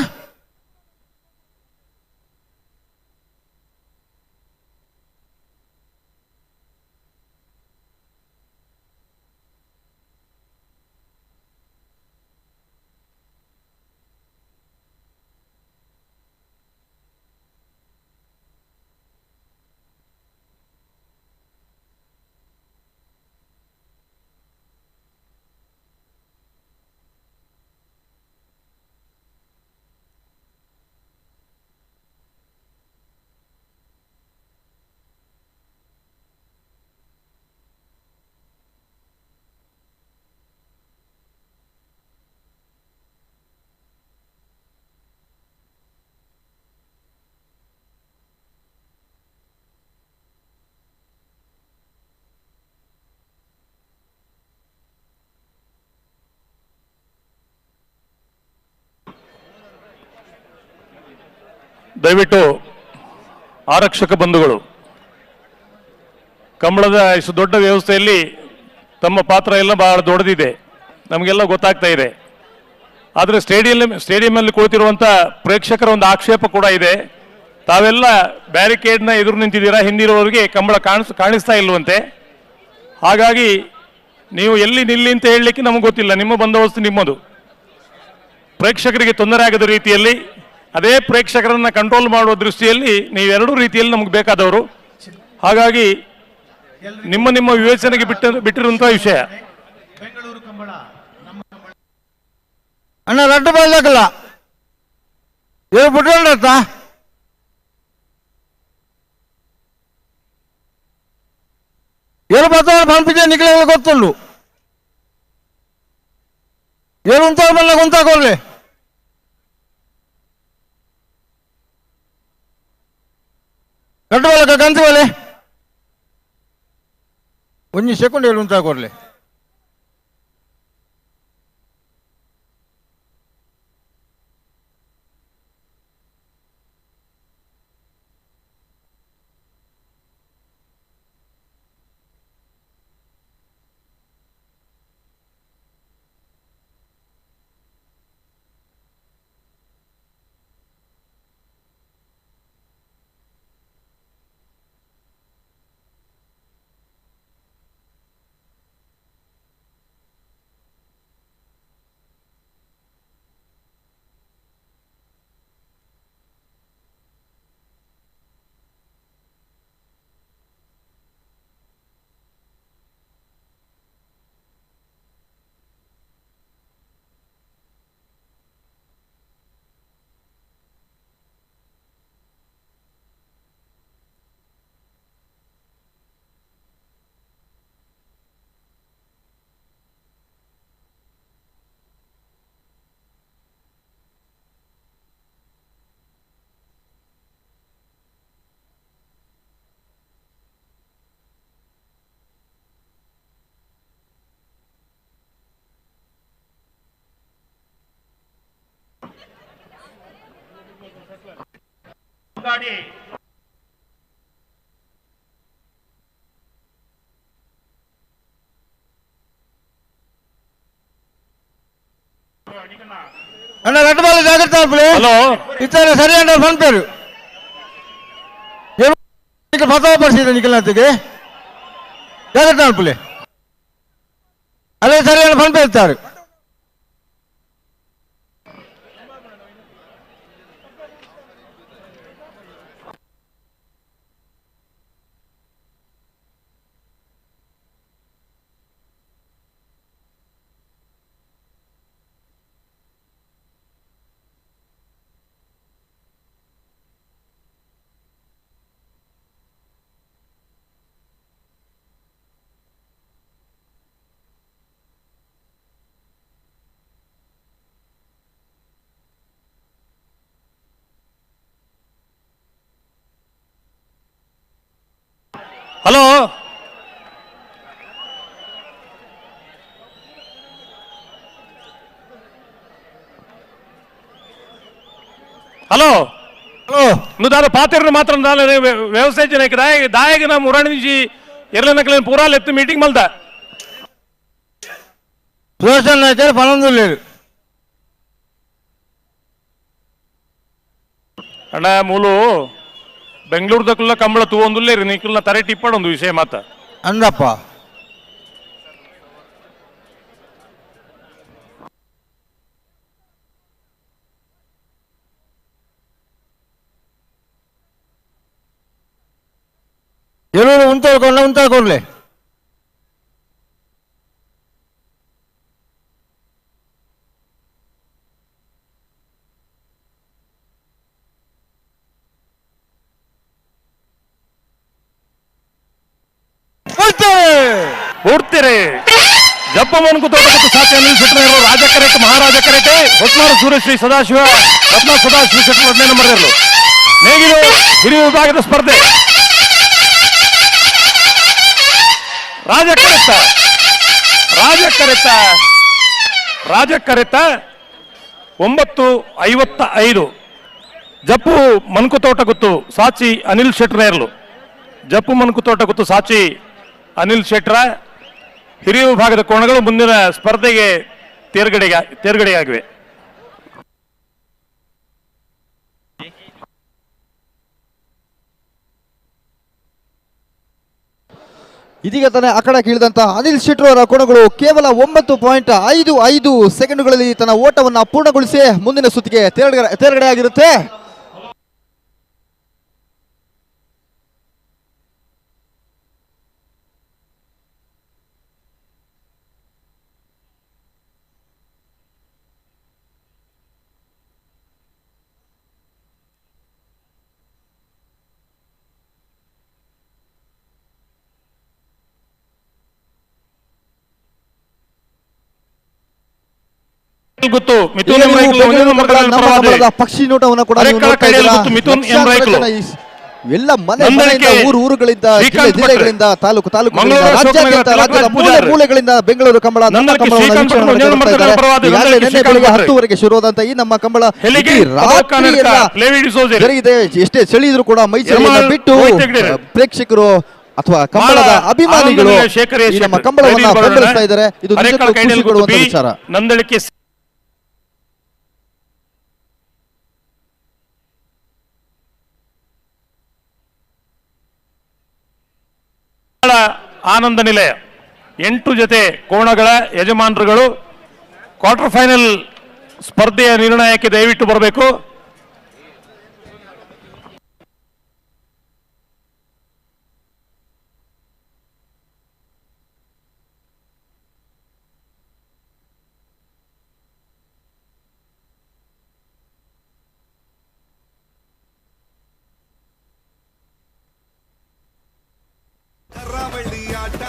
ದಯವಿಟ್ಟು ಆರಕ್ಷಕ ಬಂಧುಗಳು, ಕಂಬಳದ ಇಷ್ಟು ದೊಡ್ಡ ವ್ಯವಸ್ಥೆಯಲ್ಲಿ ತಮ್ಮ ಪಾತ್ರ ಎಲ್ಲ ಬಹಳ ದೊಡ್ಡದಿದೆ, ನಮಗೆಲ್ಲ ಗೊತ್ತಾಗ್ತಾ ಇದೆ. ಆದರೆ ಸ್ಟೇಡಿಯಂನಲ್ಲಿ ಕುಳಿತಿರುವಂಥ ಪ್ರೇಕ್ಷಕರ ಒಂದು ಆಕ್ಷೇಪ ಕೂಡ ಇದೆ. ತಾವೆಲ್ಲ ಬ್ಯಾರಿಕೇಡ್ನ ಎದುರು ನಿಂತಿದ್ದೀರಾ, ಹಿಂದಿರುವವರಿಗೆ ಕಂಬಳ ಕಾಣಿಸ್ತಾ ಇಲ್ವಂತೆ. ಹಾಗಾಗಿ ನೀವು ಎಲ್ಲಿ ನಿಲ್ಲಿ ಅಂತ ಹೇಳಲಿಕ್ಕೆ ನಮಗೆ ಗೊತ್ತಿಲ್ಲ, ನಿಮ್ಮ ಬಂದೋಬಸ್ತು ನಿಮ್ಮದು. ಪ್ರೇಕ್ಷಕರಿಗೆ ತೊಂದರೆ ಆಗದ ರೀತಿಯಲ್ಲಿ, ಅದೇ ಪ್ರೇಕ್ಷಕರನ್ನು ಕಂಟ್ರೋಲ್ ಮಾಡುವ ದೃಷ್ಟಿಯಲ್ಲಿ ನೀವೆರಡೂ ರೀತಿಯಲ್ಲಿ ನಮಗೆ ಬೇಕಾದವರು. ಹಾಗಾಗಿ ನಿಮ್ಮ ನಿಮ್ಮ ವಿವೇಚನೆಗೆ ಬಿಟ್ಟಿರುವಂತಹ ವಿಷಯ. ಅಣ್ಣ ರಡ್ಡು ಬರಲಿಲ್ಲ ಏನು ಬಿಟ್ಕೊಂಡ್ರತ್ತ ಏನು ಬರ್ತಾವೆ ಪಂಪಿಗೆ ನಿಖಿಲ ಗೊತ್ತುಂಡು ಏನು ಉಂಟ ಮಲ್ಲ ಕುಂತಾಕೊಡ್ಲಿ ರಡ್ಡು ಬಲಕ ಗಂತು ಬಲೆ ಒಂಜಿ ಸೆಕೆಂಡ್ ಹೇಳು ಉಂತಾಕೊಡ್ಲಿ. అన్న రెడ్డబాల జాగ్రత్త హలో ఇతర సరి అంటే ఫోన్ పేరు పదవ పరిస్థితి నిఖిలకి జాగ్రత్త అల్పులే అదే సరి అని ఫోన్ పేరు ఇస్తారు. ಹಲೋ హలో హలో నువ్వు దాని పాత్రను మాత్రం వ్యవసాయ దాయకి నా మురాడి నుంచి ఎర్రనకలేని పూరాలు ఎత్తు మీటింగ్ మళ్ళా సుదర్శన్ అయితే పనుందు లేదు ಅಣ್ಣ ಮೂಲು ಬೆಂಗಳೂರದಕ್ಕಲ್ಲ ಕಂಬಳ ತೂವೊಂದುಲ್ಲೇರಿ ನಿಕ್ಕಲ್ನ ತರೆ ಟಿಪ್ಪಡೊಂದು ವಿಷಯ ಮಾತ ಅಂದಪ್ಪ ಎಲ್ಲರೂ ಉಂತಾಕೊಡ್ಲೆ ಪೂರ್ತಿರಿ ಜಪ್ಪ ಮನ್ಕು ತೋಟಕತ್ತು ಸಾಧ್ಯ ಶೆಟ್ಟರ್ ರಾಜ ಕರೆಕ್ಟ್ ಮಹಾರಾಜ ಕರೆಕ್ಟ್ ಹೊತ್ಮಾರ ಸೂರ್ಯಶ್ರೀ ಸದಾಶಿವ ರತ್ನ ಸದಾಶಿವ ಶೆಟ್ಟರ್ 10ನೇ ನಂಬರ್ ಇರಲು ನೇಗಿಲು ಹಿರಿಯ ವಿಭಾಗದ ಸ್ಪರ್ಧೆ ರಾಜ ಕರೆತ 9:55 ಜಪ್ಪು ಮನ್ಕು ತೋಟ ಗುತ್ತು ಸಾಚಿ ಅನಿಲ್ ಶೆಟ್ರನೇರ್ಲು. ಜಪ್ಪು ಮನ್ಕು ತೋಟ ಗುತ್ತು ಸಾಚಿ ಅನಿಲ್ ಶೆಟ್ರ. ಹಿರಿಯ ವಿಭಾಗದ ಕೋಣಗಳು ಮುಂದಿನ ಸ್ಪರ್ಧೆಗೆ ತೇರ್ಗಡೆಯಾಗಿವೆ. ಇದೀಗ ತಾನೇ ಅಖಾಡಕ್ಕಿಳಿದಂತಹ ಅನಿಲ್ ಶೆಟ್ರು ಅವರ ಕೋಣಗಳು ಕೇವಲ 9.55 ಸೆಕೆಂಡುಗಳಲ್ಲಿ ತನ್ನ ಓಟವನ್ನು ಪೂರ್ಣಗೊಳಿಸಿ ಮುಂದಿನ ಸುತ್ತಿಗೆ ತೇರ್ಗಡೆಯಾಗಿರುತ್ತೆ. ಗುತ್ತು ಮಿಥುನ್ ಎಂ ರೈಕ್ಲು ಪಕ್ಷಿ ನೋಟವನ್ನು ಕೂಡ ನೀವು ನೋಡ್ತಾ ಇದ್ದೀರಾ. ಮಿಥುನ್ ಎಂ ರೈಕ್ಲು ಎಲ್ಲ ಮನೆಯಿಂದ ಊರುಗಳಿಂದ ಜಿಲ್ಲೆಗಳಿಂದ ತಾಲೂಕು ರಾಜ್ಯಾದ್ಯಂತ ರಾಜ್ಯದ ಮೂಲೆಗಳಿಂದ ಬೆಂಗಳೂರು ಕಂಬಳ ನಮ್ಮ ಕಂಬಳವನ್ನು ವೀಕ್ಷಣೆ ಮಾಡ್ತಾ ಇದ್ದಾರೆ. ಈಗಾಗಲೇ ನಿನ್ನೆ ಬೆಳಿಗ್ಗೆ 10:00 ಶುರುವಾದಂತ ಈ ನಮ್ಮ ಕಂಬಳ ಜರುಗಿದೆ. ಎಷ್ಟೇ ಚಳಿ ಇದ್ರೂ ಕೂಡ ಮೈಸೂರಿನ ಬಿಟ್ಟು ಪ್ರೇಕ್ಷಕರು ಅಥವಾ ಕಂಬಳದ ಅಭಿಮಾನಿಗಳು ಈ ನಮ್ಮ ಕಂಬಳವನ್ನು ಬೆಂಬಲಿಸ್ತಾ ಇದ್ದಾರೆ. ಇದು ನಿಜಕ್ಕೂ ಖುಷಿ ಕೊಡುವಂತ ವಿಚಾರ. ನಂದಳಿಕೆ ಆನಂದ ನಿಲಯ 8 ಜೊತೆ ಕೋಣಗಳ ಯಜಮಾನರುಗಳು ಕ್ವಾರ್ಟರ್ ಫೈನಲ್ ಸ್ಪರ್ಧೆಯ ನಿರ್ಣಯಕ್ಕೆ ದಯವಿಟ್ಟು ಬರಬೇಕು. ಕರಾವಳಿ ಆಟ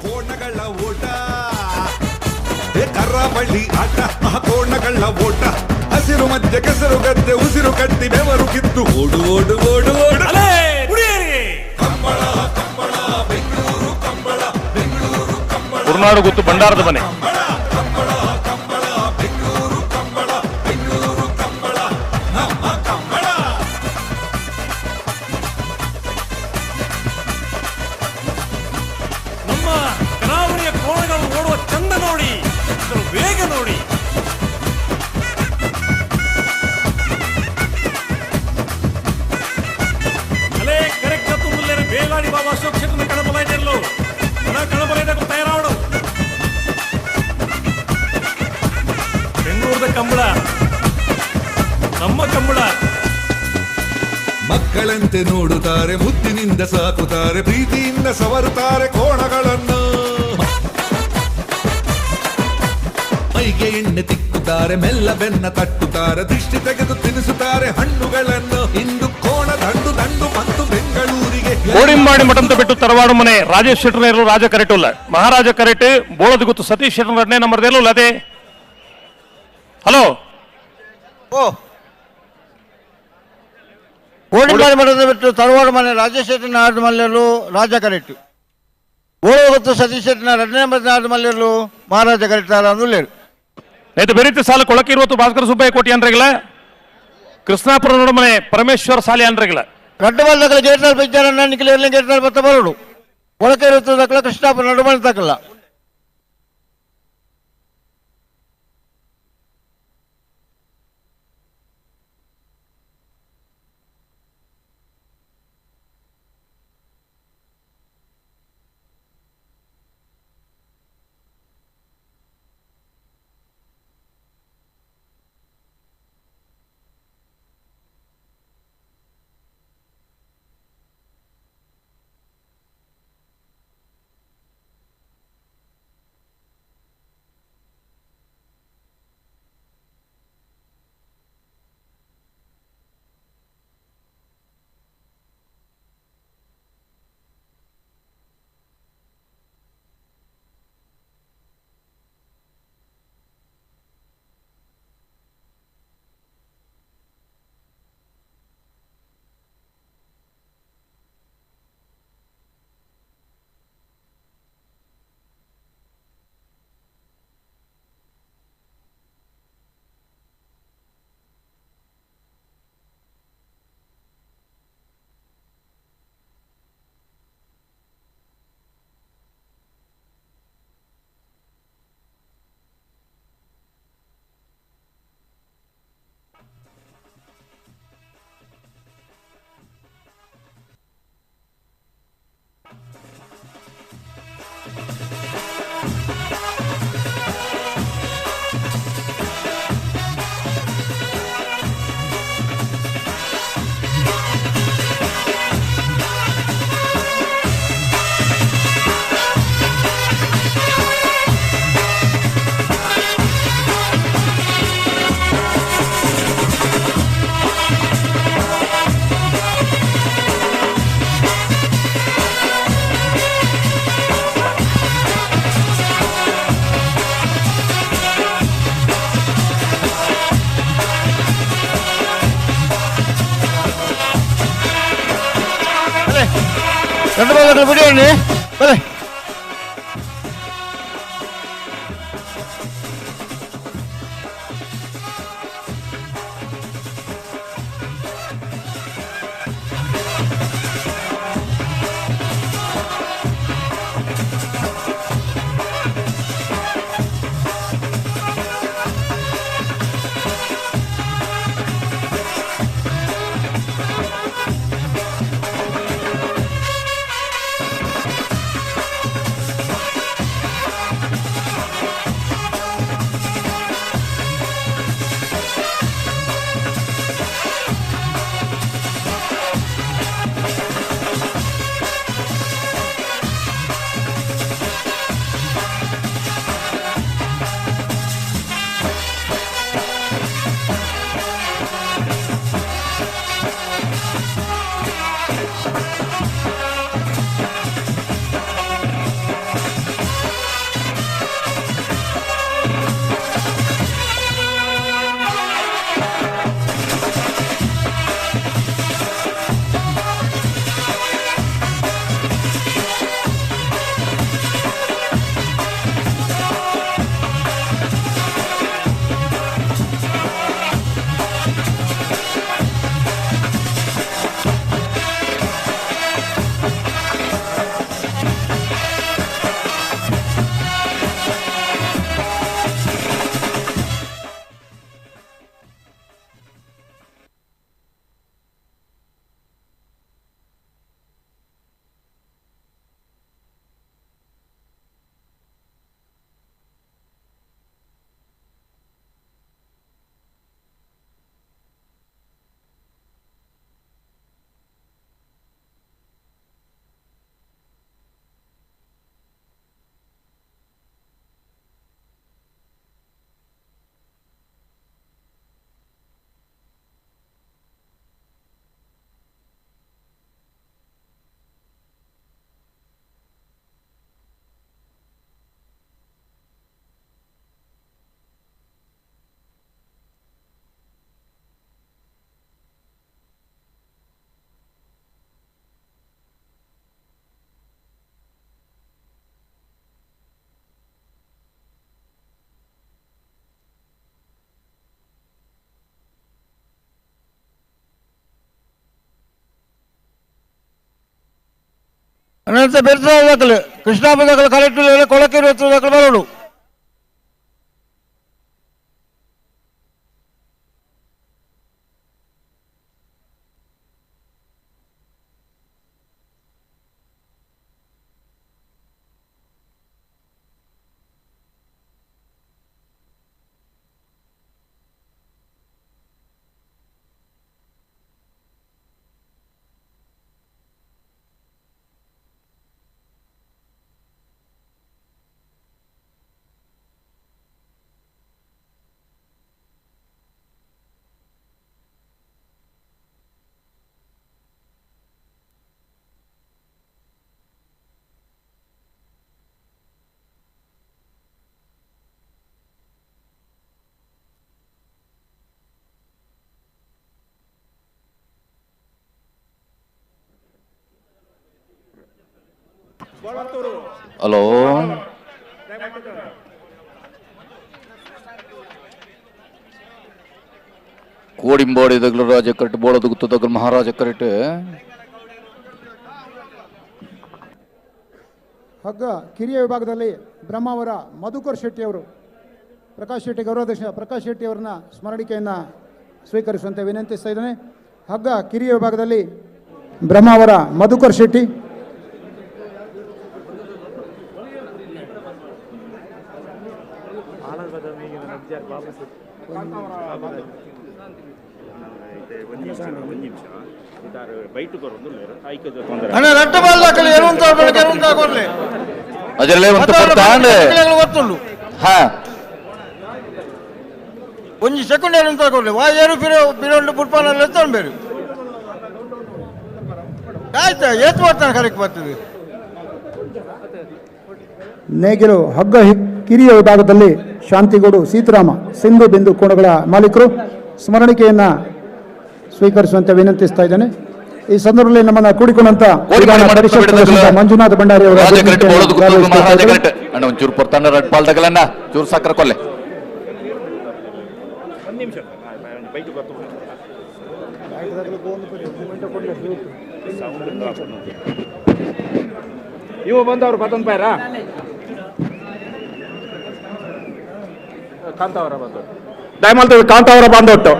ಕೋಣಗಳ ಓಟ, ಕರಾವಳಿ ಆಟ ಕೋಣಗಳ ಓಟ, ಹಸಿರು ಮಧ್ಯೆ ಕೆಸರು ಗದ್ದೆ ಉಸಿರು ಕಟ್ಟಿ ಬೆವರು ಕಿತ್ತು ಓಡು ಓಡು ಓಡು ಓಡು ಕಂಬಳ ಕಂಬಳ ಬೆಂಗಳೂರು ಕಂಬಳ ಬೆಂಗಳೂರು ಕಂಬಳ ಕುರುನಾಡು ಗುತ್ತು ಬಂಡಾರದ ಮನೆ. ಕಂಬಳ ಕಂಬಳ ಬೆಂಗಳೂರು ಕಂಬಳ ಬೆಂಗಳೂರು ಕಂಬಳ ನಮ್ಮ ಕಂಬಳ. ನಮ್ಮ ಕರಾವಳಿಯ ಕೋಣಗಳು ಓಡುವ ಚಂದ ನೋಡಿ, ಇದರ ವೇಗ ನೋಡಿ. ಅಲೇ ಕರೆಕ್ಟ್ ತುಮ್ಮಲೇರ ಬೇಲಾಡಿ ಬಾಬಾ ಅಶೋಕ್ ಶೆಟ್ಟರ್ನ ಕಣಬಲೈದೆಲ್ಲೋ ಕಣಬಲೈದ ತಯಾರಾವಡು ಬೆಂಗಳೂರದ ಕಂಬಳ ನಮ್ಮ ಕಂಬಳ. ಮಕ್ಕಳಂತೆ ನೋಡುತ್ತಾರೆ, ಮುದ್ದಿನಿಂದ ಸಾಕುತ್ತಾರೆ, ಪ್ರೀತಿಯಿಂದ ಸವರುತ್ತಾರೆ ಕೋಣಗಳನ್ನು. ಮೈಗೆ ಎಣ್ಣೆ ತಿಕ್ಕುತ್ತಾರೆ, ಮೆಲ್ಲ ಬೆನ್ನ ತಟ್ಟುತ್ತಾರೆ, ದೃಷ್ಟಿ ತೆಗೆದು ತಿನ್ನಿಸುತ್ತಾರೆ ಹಣ್ಣುಗಳನ್ನು. ಇಂದು ಕೋಣ ದಂಡು ದಂಡು ಮತ್ತು ಬೆಂಗಳೂರಿಗೆ ಕೋಡಿಂಬಾಡಿ ಮಠಂತ ಬಿಟ್ಟು ತರವಾಡು ಮನೆ ರಾಜೇಶ್ ಶೆಟ್ಟರ್ನೇರು ರಾಜ ಕರೆಟುಲ್ಲ ಮಹಾರಾಜ ಕರೆಟ್ ಬೋಳದ ಗುತ್ತು ಸತೀಶ್ ಶೆಟ್ಟರ್ ಎರಡನೇ ನಂಬರ್ದೇಲು ಅದೇ. ಹಲೋ ಕೋಡಿಂಬಾಡಿ ಮಠದ ಬಿಟ್ಟು ತರವಾಡು ಮನೆ ರಾಜೇಶ್ ಶೆಟ್ಟರ್ನ ಆರ್ಡ್ ಮಲ್ಲೆರು ರಾಜ ಕರೆಟ್ಟು ಬೋಳ ಗೊತ್ತು ಸತೀಶ್ ಶೆಟ್ಟರ್ನ 2ನೇ ನಂಬರ್ ಆರ್ಡ್ ಮಲ್ಲೆರು ಮಹಾರಾಜ ಕರೆಟ್ಟಾರ ಅಂದುಲ್ಲೇರು. ನೈತು ಬೆರೀತಿ ಸಾಲು ಕೊಳಕೆ 20 ಭಾಸ್ಕರ ಸುಬ್ಬಯ್ಯ ಕೋಟಿ ಅನ್ರಗಿಲ್ಲ. ಕೃಷ್ಣಾಪುರ ನೋಡಮನೆ ಪರಮೇಶ್ವರ ಸಾಲಿ ಅನ್ರಗಿಲ್ಲ. ಗಡ್ಡಬಲ್ ದಕ್ಕಲ ಗೇಟ್ನಲ್ಲಿ ಬಿದ್ದಾರನ್ನ ನಿಖಿಲ ಗೇಟ್ನಲ್ಲಿ ಬತ್ತ ಬರೋಡು ಕೊಳಕೆ 20 ದಕ್ಕಲ ಕೃಷ್ಣಾಪುರ ನಡುಮನೆ ತಕ್ಕಲ್ಲ. రెండు బాగా ಬಿಡಿ ಬಲೆ ಅನಂತರ ಬೆರ್ತಾ ದಾಖಲೆ ಕೃಷ್ಣಾಪುರ ದಾಖಲೆ ಕಲೆಕ್ಟರ್ ಕೊಳಕೆ ದಾಖಲೆ ಬರೋಡು ಹಲೋ ಕೋಡಿಂಬೋಡಿ ದಗ್ಲು ರಾಜ ಕರೆಕ್ಟ್ ಬೋಳದು ಗುತ್ತು ದಗ್ಲು ಮಹಾರಾಜ ಕರೆಕ್ಟ್ ಹಗ್ಗ ಕಿರಿಯ ವಿಭಾಗದಲ್ಲಿ ಬ್ರಹ್ಮಾವರ ಮಧುಕರ್ ಶೆಟ್ಟಿ ಅವರು ಪ್ರಕಾಶ್ ಶೆಟ್ಟಿ ಗೌರವಾಧ್ಯಕ್ಷ ಪ್ರಕಾಶ್ ಶೆಟ್ಟಿ ಅವರನ್ನ ಸ್ಮರಣಿಕೆಯನ್ನು ಸ್ವೀಕರಿಸುವಂತೆ ವಿನಂತಿಸ್ತಾ ಇದ್ದೇನೆ. ಹಗ್ಗ ಕಿರಿಯ ವಿಭಾಗದಲ್ಲಿ ಬ್ರಹ್ಮಾವರ ಮಧುಕರ್ ಶೆಟ್ಟಿ, ಅದರಲ್ಲೇ ಒಂದು ಗೊತ್ತುಂಡು ಹಾ ಒಂಜಿ ಸೆಕೆಂಡ್ ಏನು ತಗೊಳ್ಳಿ ವಾಯರು ಪಿರೋಂಡು ಪುಟ್ಪಾನಲ್ಲಿ ಎತ್ತೊಂಡ್ಬೇರು ಆಯ್ತಾ ಏತ್ ಮಾಡ್ತಾನೆ ಕರೆಕ್ಟ್ ಬರ್ತದೆ. ನೇಗಿಲು ಹಗ್ಗ ಕಿರಿಯ ವಿಭಾಗದಲ್ಲಿ ಶಾಂತಿಗೌಡು ಸೀತಾರಾಮ ಸಿಂಧು ಬಿಂದು ಕೋಣಗಳ ಮಾಲೀಕರು ಸ್ಮರಣಿಕೆಯನ್ನು ಸ್ವೀಕರಿಸುವಂತೆ ವಿನಂತಿಸ್ತಾ ಇದ್ದೇನೆ. ಈ ಸಂದರ್ಭದಲ್ಲಿ ನಮ್ಮನ್ನ ಕೂಡಿಕೊಂಡಂತ ವಿಧಾನ ಪರಿಷತ್ ಸದಸ್ಯ ಮಂಜುನಾಥ ಭಂಡಾರಿ ಅವರ ಅಣ್ಣ ಒಂಚೂರು ಪೊರ್ತಾನ ರೆಡ್ ಬಾಲ್ ತಗಲಣ್ಣ ಚೂರು ಸಕ್ಕರೆ ಕೊಲ್ಲೆ ಇವು ಬಂದವರು ಮತ್ತೊಂದು ಪಾಯರ ಕಾಂತಾವರ ಬಂದು ದಯಮಾಡ್ತೀವಿ ಕಾಂತಾವರ ಬಂದೊಟ್ಟು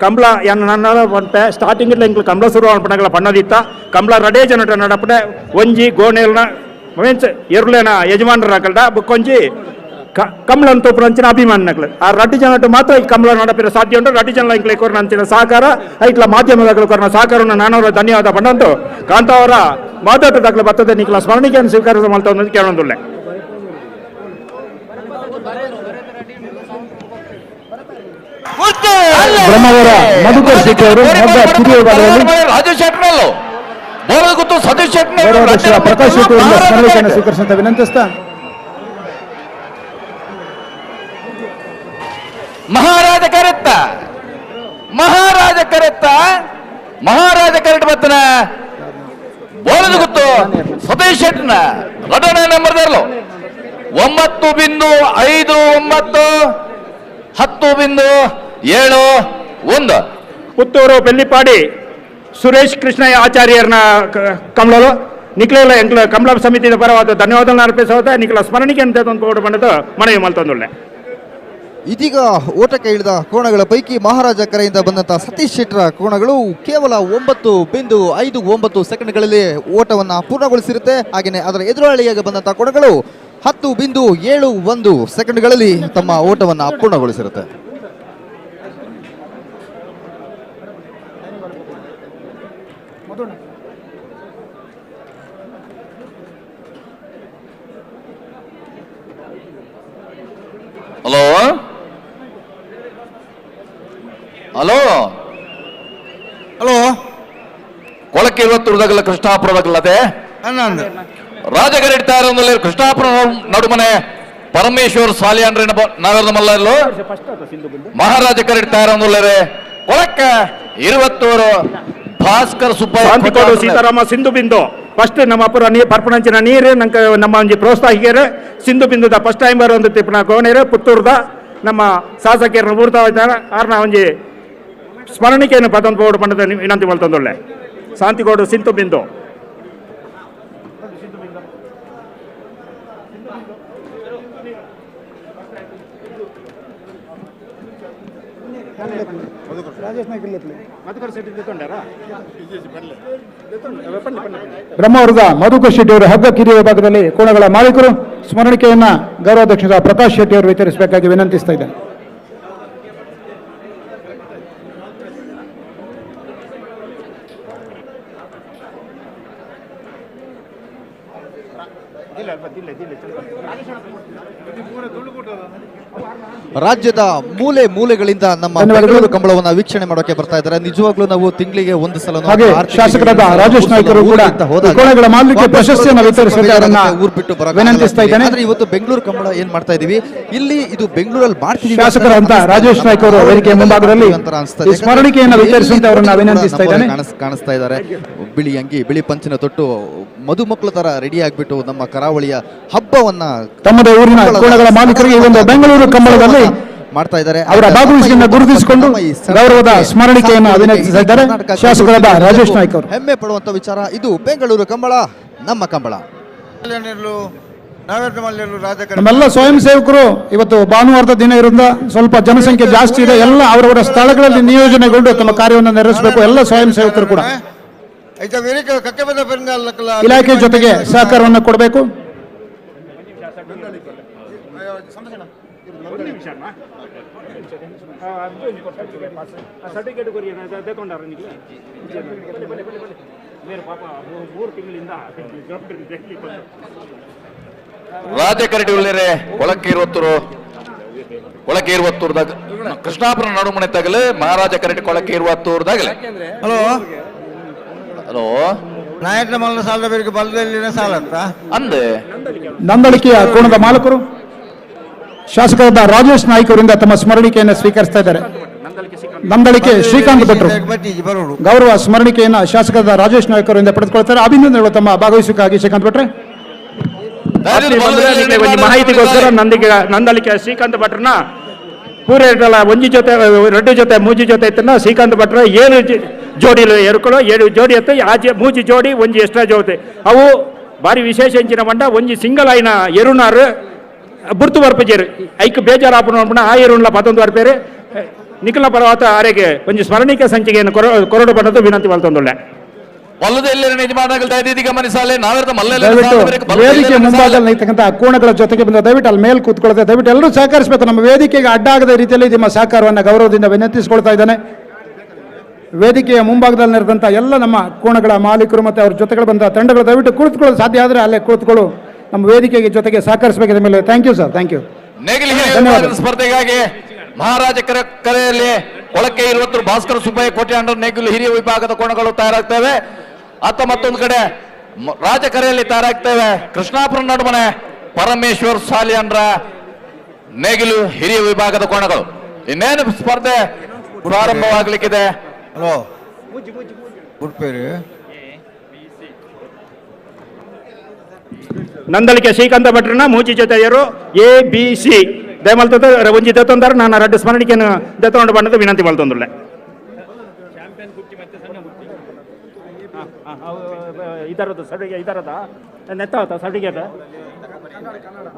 ಕಂಬಳ ನನ್ನ ಬಂತೆ ಸ್ಟಾರ್ಟಿಂಗ್ ಇಲ್ಲ ಇಂಕ್ಲು ಕಂಬಳ ಶುರು ಪಣಗಳ ಪಣ್ಣದಿತ್ತ ಕಂಬಳ ರಡೇ ಜನಟ ನಡಪಡೆ ಒಂಜಿ ಗೋಣೆಲ್ನ ಮೀನ್ಸ್ ಎರುಲೇನ ಯಜಮಾನರ ಹಾಕಲ್ಡ ಬುಕ್ಕೊಂಜಿ ಕಂಬಳ ಅಂತ ಅಂಚಿನ ಅಭಿಮಾನಗಳು ಆ ರಡ್ಡಿ ಜನಟ್ಟು ಮಾತ್ರ ಈ ಕಂಬಳ ನಡಪಿರ ಸಾಧ್ಯ ಉಂಟು ರಡ್ಡಿ ಜನ ಇಂಕ್ಲೆ ಕೊರನ ಅಂಚಿನ ಸಹಕಾರ ಐಕ್ಲ ಮಾಧ್ಯಮದಾಗಲು ಕೊರನ ಸಹಕಾರವನ್ನು ನಾನವರ ಧನ್ಯವಾದ ಪಂಡಂತು ಕಾಂತಾವರ ಮಾತಾಟದಾಗಲು ಬರ್ತದೆ ನಿಕ್ಲ ಸ್ಮರಣಿಕೆಯನ್ನು ಸ್ವೀಕರಿಸ ಮಾಡ್ತಾ ಕೇಳೊಂದುಲ್ಲೆ ಬ್ರಹ್ಮಾವರ ಮಧುಕರ್ ಶೆಟ್ಟಿ ಅವರು ಕಿರಿಯ ವಿಭಾಗದಲ್ಲಿ ರಾಜೇಶ್ ಶೆಟ್ನಲ್ಲು ಬೋಲದ ಗೊತ್ತು ಸತೀಶ್ ಶೆಟ್ಟಿ ಗೌರವಾಧ್ಯಕ್ಷ ಪ್ರಕಾಶ್ ಶೆಟ್ಟಿ ಅವರಿಂದ ಸ್ಮರಣಿಕೆಯನ್ನು ಸ್ವೀಕರಿಸುವಂತ ವಿನಂತಿಸ್ತಾ ಮಹಾರಾಜ ಕರೆತ್ತ ಬತ್ತನ ಬೋಲದ ಗೊತ್ತು ಸತೀಶ್ ಶೆಟ್ಟಿನ ರಡನೆ ನಂಬರ್ 9.59 10.71 ಪುತ್ತೂರು ಬೆಳ್ಳಿಪಾಡಿ ಸುರೇಶ್ ಕೃಷ್ಣ ಆಚಾರ್ಯರನ ಕಮಲಲು ನಿಕ್ಲೆಲ್ಲ ಎಂಕ್ಲ ಕಮಲ ಸಮಿತಿಯ ಪರವಾದ ಧನ್ಯವಾದಗಳನ್ನು ಅರ್ಪಿಸುವ ನಿಕ್ಲ ಸ್ಮರಣಿಕೆ ಅಂತ ಒಂದು ಬಂದದ್ದು ಮನವಿ ಮಲ್ತೊಂದುಳ್ಳೆ. ಇದೀಗ ಓಟಕ್ಕೆ ಇಳಿದ ಕೋಣಗಳ ಪೈಕಿ ಮಹಾರಾಜ ಕರೆಯಿಂದ ಬಂದಂತಹ ಸತೀಶ್ ಶೆಟ್ಟರ ಕೋಣಗಳು ಕೇವಲ 9.59 ಸೆಕೆಂಡ್ಗಳಲ್ಲಿ ಓಟವನ್ನು ಪೂರ್ಣಗೊಳಿಸಿರುತ್ತೆ. ಹಾಗೆಯೇ ಅದರ ಎದುರಾಳಿಯಾಗಿ ಬಂದಂತಹ ಕೋಣಗಳು 10.71 ಸೆಕೆಂಡ್ಗಳಲ್ಲಿ ತಮ್ಮ ಓಟವನ್ನು ಪೂರ್ಣಗೊಳಿಸಿರುತ್ತೆ. ಹಲೋ ಕೊಳಕ್ಕೆ 20 ಕೃಷ್ಣಾಪುರದಾಗಲ್ಲದೆ ರಾಜಗರಿಡ್ತಾ ಇರೋದಲ್ಲಿ ಕೃಷ್ಣಾಪುರ ನಡುಮನೆ ಪರಮೇಶ್ವರ್ ಸಾಲಿಯಾನ್ರಿ ನಗರದ ಮಲ್ಲಲ್ಲೂ ಮಹಾರಾಜ ಕರಿಡ್ತಾ ಇರೋದ್ರೆ ಕೊಳಕ್ಕ 20 ಭಾಸ್ಕರ್ ಸುಬ್ಬಯ್ಯ ಸೀತಾರಾಮ ಸಿಂಧು ಬಿಂದು ಫಸ್ಟ್ ನಮ್ಮ ಅಪ್ಪರ ಪರ್ಪಣಂಚಿನ ನೀರು ನಂಗೆ ನಮ್ಮ ಒಂಜಿ ಪ್ರೋತ್ಸಾಹಿಕರು ಸಿಂಧು ಬಿಂದುದ ಫಸ್ಟ್ ಟೈಮ್ ಬರೋದು ತಿಪ್ಪನ ಕೋಣೇರು ಪುತ್ತೂರ್ದ ನಮ್ಮ ಶಾಸಕರನ್ನ ಊರ್ತಾ ಇದ್ದಾರೆ ಆರ್ನ ಒಂಜಿ ಸ್ಮರಣಿಕೆಯನ್ನು ಪದಂ ಬೋರ್ಡ್ ಪಂಡದ ವಿನಂತಿ ಮಲ್ತೊಂದುಳ್ಳೆ ಶಾಂತಿಗೌಡ ಸಿಂಧು ಬಿಂದು ಬ್ರಹ್ಮಾವರದ ಮಧುಕರ್ ಶೆಟ್ಟಿ ಅವರು ಹಗ್ಗ ಕಿರಿಯ ವಿಭಾಗದಲ್ಲಿ ಕೋಣಗಳ ಮಾಲೀಕರು ಸ್ಮರಣಿಕೆಯನ್ನ ಗೌರವಾಧ್ಯಕ್ಷ ಪ್ರಕಾಶ್ ಶೆಟ್ಟಿ ಅವರು ವಿತರಿಸಬೇಕಾಗಿ ವಿನಂತಿಸ್ತಾ ಇದ್ದಾರೆ. ರಾಜ್ಯದ ಮೂಲೆ ಮೂಲೆಗಳಿಂದ ನಮ್ಮ ಬೆಂಗಳೂರು ಕಂಬಳವನ್ನ ವೀಕ್ಷಣೆ ಮಾಡೋಕೆ ಬರ್ತಾ ಇದ್ದಾರೆ. ನಿಜವಾಗ್ಲೂ ನಾವು ತಿಂಗಳಿಗೆ ಒಂದು ಸಲ ಶಾಸಕರಾದ ರಾಜೇಶ್ ನಾಯ್ಕರು ಕೂಡ ಕೋಣಗಳ ಮಾಲೀಕ ಪ್ರಶಸ್ತಿಯನ್ನು ವಿತರಿಸುವುದನ್ನ ವಿನಂತಿಸ್ತಾ ಇದ್ದೇನೆ. ಆದ್ರೆ ಇವತ್ತು ಬೆಂಗಳೂರು ಕಂಬಳ ಏನ್ ಮಾಡ್ತಾ ಇದೀವಿ ಇಲ್ಲಿ, ಇದು ಬೆಂಗಳೂರಲ್ಲಿ ಮಾಡ್ತಿದ್ದೀವಿ. ಶಾಸಕರಂತ ರಾಜೇಶ್ ನಾಯ್ಕ ಅವರು ವೇದಿಕೆಯ ಮುಂಭಾಗದಲ್ಲಿ ಸ್ಮರಣಿಕೆಯನ್ನು ವಿತರಿಸುವಂತೆ ಅವರನ್ನ ವಿನಂತಿಸ್ತಾ ಇದ್ದೇನೆ. ಕಾಣಿಸ್ತಾ ಇದ್ದಾರೆ ಬಿಳಿ ಅಂಗಿ ಬಿಳಿ ಪಂಚಿನ ತೊಟ್ಟು ಮಧುಮಕ್ಕಳ ತರ ರೆಡಿ ಆಗ್ಬಿಟ್ಟು ನಮ್ಮ ಕರಾವಳಿಯ ಹಬ್ಬವನ್ನ ತಮ್ಮದೇ ಊರಿನ ಕೋಣಗಳ ಮಾಲೀಕರಿಗೆ ಈ ಒಂದು ಬೆಂಗಳೂರು ಕಂಬಳದಲ್ಲಿ ಮಾಡ್ತಾ ಇದ್ದಾರೆ. ಅವರ ಭಾಗವಹಿಸಿಕೆಯನ್ನು ಗುರುತಿಸಿಕೊಂಡು ಗೌರವದ ಸ್ಮರಣಿಕೆಯನ್ನು ಅಭಿನಂದಿಸಿದ್ದಾರೆ ಶಾಸಕರಾದ ರಾಜೇಶ್ ನಾಯ್ಕ ಅವರು. ಹೆಮ್ಮೆ ಪಡುವಂತ ವಿಚಾರ ಇದು. ಬೆಂಗಳೂರು ಕಂಬಳ ನಮ್ಮ ಕಂಬಳ. ನಮ್ಮೆಲ್ಲ ಸ್ವಯಂ ಸೇವಕರು ಇವತ್ತು ಭಾನುವಾರದ ದಿನ ಇರೋದ್ರಿಂದ ಸ್ವಲ್ಪ ಜನಸಂಖ್ಯೆ ಜಾಸ್ತಿ ಇದೆ. ಎಲ್ಲ ಅವರವರ ಸ್ಥಳಗಳಲ್ಲಿ ನಿಯೋಜನೆಗೊಂಡು ತಮ್ಮ ಕಾರ್ಯವನ್ನು ನೆರವೇರಿಸಬೇಕು. ಎಲ್ಲ ಸ್ವಯಂ ಸೇವಕರು ಕೂಡ ಇಲಾಖೆ ಜೊತೆಗೆ ಸಹಕಾರವನ್ನು ಕೊಡಬೇಕು. ರಾಜ ಕರಡಿ ಉಳ್ಳೇರೆ ಒಳಕ್ಕೆ 20 ಕೃಷ್ಣಾಪುರ ನಡುಮನೆ ತಗಲು ಮಹಾರಾಜ ಕರಡಿ ಕೊಳಕ್ಕೆ 20 ಹಲೋ ನಾಯಕನ ಮಲ್ಲ ಸಾಲದ ಬೇರೆ ಬಲದಲ್ಲಿನ ಸಾಲ ಅಂದೆ ನಂದಳಿಕೆಯ ಕೋಣದ ಮಾಲಕರು ಶಾಸಕರಾದ ರಾಜೇಶ್ ನಾಯ್ಕ ಅವರಿಂದ ತಮ್ಮ ಸ್ಮರಣಿಕೆಯನ್ನು ಸ್ವೀಕರಿಸ್ತಾ ಇದ್ದಾರೆ. ನಂದಳಿಕೆ ಶ್ರೀಕಾಂತ್ ಭಟ್ರು ಬಟ್ಟಿಜಿ ಬರೋಡು ಗೌರವ ಸ್ಮರಣಿಕೆಯನ್ನು ಶಾಸಕರಾದ ರಾಜೇಶ್ ನಾಯಕ್ ಅವರಿಂದ ಪಡೆದುಕೊಳ್ತಾರೆ. ಅಭಿನಂದನೆಗಳು ತಮ್ಮ ಭಾಗವಹಿಸುವಿಕೆಗಾಗಿ ಶ್ರೀಕಾಂತ್ ಭಟ್ರೆ. ಒಂದು ಮಾಹಿತಿಗೋಸ್ಕರ ನಂದಲಿಕೆ ಶ್ರೀಕಾಂತ್ ಭಟ್ರನ್ನ ಪೂರೈಟಲ ಒಂಜಿ ಜೊತೆ ರೆಡ್ಡು ಜೊತೆ ಮೂಜಿ ಜೊತೆ ಇತ್ತನ್ನ ಶ್ರೀಕಾಂತ್ ಭಟ್ರ ಏನು ಜೋಡಿಲು ಎರುಕಲು 7 ಜೋಡಿ ಎತ್ತ ಆಚೆ ಮೂಜಿ ಜೋಡಿ ಒಂಜಿ ಎಕ್ಸ್ಟ್ರಾ ಜೋತೆ ಅವು ಬಾರಿ ವಿಶೇಷ ಎಂಚಿನ ಬಂಡ ಒಂಜಿ ಸಿಂಗಲ್ ಆಯ್ನ ಎರುನಾರು ಬುರ್ತು ಬರ್ಪಜೇರು ಐಕ್ ಬೇಜಾರು ಆಪಣ ಆ ಎರುಣ್ಲ 11 ಬರ್ಪೇರು ನಿಖಿಲ ಪರ್ವತ ಆರೆಗೆ ಒಂಜಿ ಸ್ಮರಣಿಕೆ ಸಂಚಿಕೆಯನ್ನು ಕೊರಡು ಬಣ್ಣದ ವಿನಂತಿ ಮಾಡ್ತೊಂದುಳ್ಳೆ. ವೇದಿಕೆ ಮುಂಭಾಗದಲ್ಲಿ ನಿಂತಕ್ಕಂಥ ಕೋಣಗಳ ಜೊತೆಗೆ ಬಂದ ದಯವಿಟ್ಟು ಅಲ್ಲಿ ಮೇಲೆ ಕೂತ್ಕೊಳ್ಳುತ್ತೆ. ದಯವಿಟ್ಟು ಎಲ್ಲರೂ ಸಹಕರಿಸಬೇಕು. ನಮ್ಮ ವೇದಿಕೆಗೆ ಅಡ್ಡ ಆಗದ ರೀತಿಯಲ್ಲಿ ನಿಮ್ಮ ಸಹಕಾರವನ್ನು ಗೌರವದಿಂದ ವಿನಂತಿಸಿಕೊಳ್ತಾ ಇದ್ದಾನೆ. ವೇದಿಕೆಯ ಮುಂಭಾಗದಲ್ಲಿ ನಡೆದಂಥ ಎಲ್ಲ ನಮ್ಮ ಕೋಣಗಳ ಮಾಲೀಕರು ಮತ್ತು ಅವ್ರ ಜೊತೆಗಳು ಬಂದ ತಂಡಗಳು ದಯವಿಟ್ಟು ಕುಳಿತುಕೊಳ್ಳಲು ಸಾಧ್ಯ ಆದರೆ ಅಲ್ಲೇ ಕುಳಿತುಕೊಳ್ಳು ನಮ್ಮ ವೇದಿಕೆಗೆ ಜೊತೆಗೆ ಸಹಕರಿಸಬೇಕಿದ ಮೇಲೆ thank you sir. Thank you. ಸ್ಪರ್ಧೆಗಾಗಿ ಮಹಾರಾಜ ಕರೆಯಲ್ಲಿ ಕೊಳಕ್ಕೆ 20 ಭಾಸ್ಕರ ಸುಬ್ಬಯ್ಯ ಕೋಟ್ಯಾಂಡ್ರ ನೇಗಿಲು ಹಿರಿಯ ವಿಭಾಗದ ಕೋಣಗಳು ತಯಾರಾಗ್ತವೆ. ಮತ್ತೊಂದು ಕಡೆ ರಾಜಕರೆಯಲ್ಲಿ ತಯಾರಾಗ್ತೇವೆ ಕೃಷ್ಣಾಪುರ ನಡುಮನೆ ಪರಮೇಶ್ವರ್ ಸಾಲಿಯಂಡ್ರ ನೇಗಿಲು ಹಿರಿಯ ವಿಭಾಗದ ಕೋಣಗಳು. ಇನ್ನೇನು ಸ್ಪರ್ಧೆ ಪ್ರಾರಂಭವಾಗಲಿಕ್ಕಿದೆ. ಹಲೋ ಉಡ್ಪೇರಿ ನಂದಳಿಕೆ ಶ್ರೀಕಾಂತ ಭಟ್ರನ್ನ ಮೂಜಿ ಜೊತೆಯರು ABC ದಯಮಲ್ತದ ಒಂಜಿ ದತ್ತೊಂದಾರ ನಾನು ರಡ್ಡು ಸ್ಮರಣಿಕೆಯನ್ನು ದತ್ತೊಂಡು ಬಣ್ಣದ ವಿನಂತಿ ಮಲ್ತೊಂದುಳ್ಳೆ. ಇದರದ್ದು ಸಡಿಗೆ ಇದರದ ನೆತ್ತಾವತ್ತ ಸಡಿಗೆ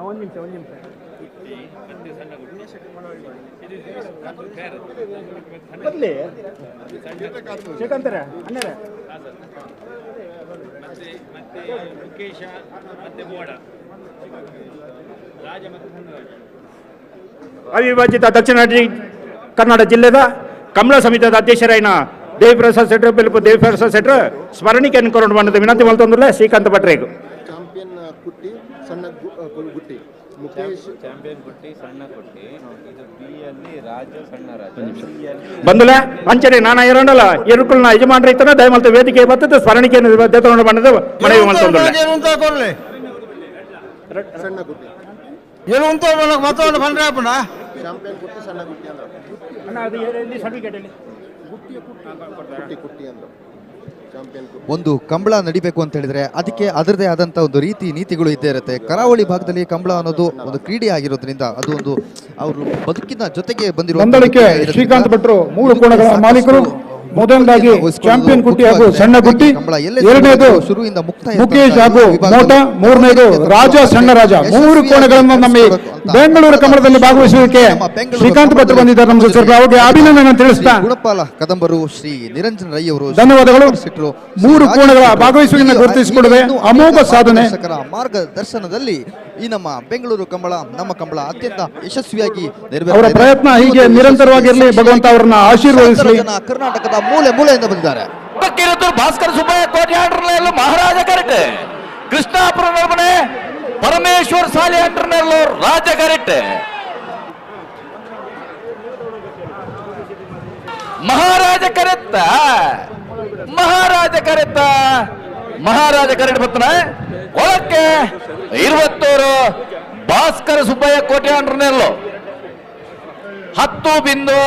ಒಂದು ನಿಮಿಷ ಬದಲಿ ಶ್ರೀಕಾಂತರ ಅನ್ನರೇ ಅವಿಭಜಿತ ದಕ್ಷಿಣ ಕನ್ನಡ ಜಿಲ್ಲೆದ ಕಮಲ ಸಮಿತಿಯ ಅಧ್ಯಕ್ಷರಾಯಿನ ದೇವಿಪ್ರಸಾದ್ ಶೆಟ್ರ್ ಬೆಲ್ಪು ದೇವಿಪ್ರಸಾದ್ ಶೆಟ್ರ್ ಸ್ಮರಣಿಕೆಯನ್ನು ಕೊರಡು ಬಣ್ಣದ ವಿನಂತಿ ಮಲ್ತೊಂದುಳ್ಳೆ ಶ್ರೀಕಾಂತ ಭಟ್ರೇಗು. ಚಾಂಪಿಯನ್ ಕುಟ್ಟಿ ಸಣ್ಣ ಗುಟ್ಟಿ ಮುಖೇಶ್ ಚಾಂಪಿಯನ್ ಕುಟ್ಟಿ ಸಣ್ಣ ಕುಟ್ಟಿ ಇದು ಬಿ ಅಲ್ಲಿ ರಾಜ ಸಣ್ಣ ರಾಜ ಬಂದುಲೆ ಅಂಚನೆ ನಾನಾ ಎರಡಲ್ಲ ಎರುಕಲ್ನ ಯಜಮಾನ್ರ ಇತ್ತನ ದಯಮಲ್ತ ವೇದಿಕೆ ಬರ್ತದೆ ಸ್ಮರಣಿಕೆಯನ್ನು ದತ್ತೊಂಡು ಬಣ್ಣದ ಮನವಿ ಮಲ್ತೊಂದುಳ್ಳೆ. ಸಣ್ಣ ಗುಟ್ಟಿ ಏನು ಅಂತ ಮತ್ತೊಂದು ಬಂದ್ರೆ ಅಪ್ಪಣ ಚಾಂಪಿಯನ್ ಕುಟ್ಟಿ ಸಣ್ಣ ಗುಟ್ಟಿ ಅಂದ್ರೆ ಅಣ್ಣ ಅದು ಎಲ್ಲಿ ಸರ್ಟಿಫಿಕೇಟ್ ಅಲ್ಲಿ ಕುಟ್ಟಿ ಕುಟ್ಟಿ ಅಂದ್ರೆ ಚಾಂಪಿಯನ್ ಕುಟ್ಟಿ. ಒಂದು ಕಂಬಳ ನಡಿಬೇಕು ಅಂತ ಹೇಳಿದ್ರೆ ಅದಕ್ಕೆ ಅದರದೇ ಆದಂಥ ಒಂದು ರೀತಿ ನೀತಿಗಳು ಇದ್ದೇ ಇರುತ್ತೆ. ಕರಾವಳಿ ಭಾಗದಲ್ಲಿ ಕಂಬಳ ಅನ್ನೋದು ಒಂದು ಕ್ರೀಡೆ ಆಗಿರೋದ್ರಿಂದ ಅದು ಒಂದು ಅವರು ಬದುಕಿನ ಜೊತೆಗೆ ಬಂದಿರುವ ನಂದಳಿಕೆ ಶ್ರೀಕಾಂತ್ ಭಟ್ರು 3 ಕೋಣಗಳ ಮಾಲೀಕರು. ಮೊದಲನೇದಾಗಿ ಚಾಂಪಿಯನ್ ಕುಟ್ಟಿ ಹಾಗೂ ಸಣ್ಣ ಗುಟ್ಟಿ, ಎರಡನೇದು ಮುಖೇಶ್ ಹಾಗೂ ಮೋಟ, ಮೂರನೇದು ರಾಜ ಸಣ್ಣ ರಾಜ. 3 ಕೋಣಗಳನ್ನು ನಮ್ಮ ಬೆಂಗಳೂರು ಕಮಲದಲ್ಲಿ ಭಾಗವಹಿಸುವಿಕೆ ಶ್ರೀಕಾಂತ್ ಭಟ್ರು ಬಂದಿದ್ದಾರೆ. ನಮ್ಮ ಸರ್ ಅವರಿಗೆ ಅಭಿನಂದನೆ ತಿಳಿಸ್ತಾ ಗುಣಪಾಲ ಕದಂಬರು ಶ್ರೀ ನಿರಂಜನ ರೈ ಅವರು ಧನ್ಯವಾದಗಳು. 3 ಕೋಣಗಳ ಭಾಗವಹಿಸುವಿಕೆಯನ್ನು ಗುರುತಿಸಿಕೊಡದೆ ಅಮೋಘ ಸಾಧನೆ ಮಾರ್ಗದರ್ಶನದಲ್ಲಿ ಈ ನಮ್ಮ ಬೆಂಗಳೂರು ಕಂಬಳ ನಮ್ಮ ಕಂಬಳ ಅತ್ಯಂತ ಯಶಸ್ವಿಯಾಗಿ ಅವರ ಪ್ರಯತ್ನ ಹೀಗೆ ನಿರಂತರವಾಗಿರಲಿ. ಭಗವಂತ ಅವರನ್ನ ಆಶೀರ್ವದಿಸಲಿ. ಕರ್ನಾಟಕದ ಮೂಲೆ ಮೂಲೆಯಿಂದ ಬಂದಿದ್ದಾರೆ. ಭಾಸ್ಕರ ಸುಬ್ಬಯ್ಯ ಕೋಟ್ಯಾಂಡ್ರನೆಲ್ಲೂ ಮಹಾರಾಜ ಕರೆಕ್ಟ್ ಕೃಷ್ಣಾಪುರ ನಡುಮನೆ ಪರಮೇಶ್ವರ್ ಸಾಲಿಯಂಡ್ರನೆಲ್ಲೂ ರಾಜ ಕರೆಕ್ಟ್ ಮಹಾರಾಜ ಕರೆತ್ತ ಮಹಾರಾಜ ಕರೆಕ್ಟ್ ಬರ್ತನ ಒಳಕ್ಕೆ 20 ಭಾಸ್ಕರ ಸುಬ್ಬಯ್ಯ ಕೋಟ್ಯಾಂಡ್ರನೆಲ್ಲೂ 10 ಬಿಂದು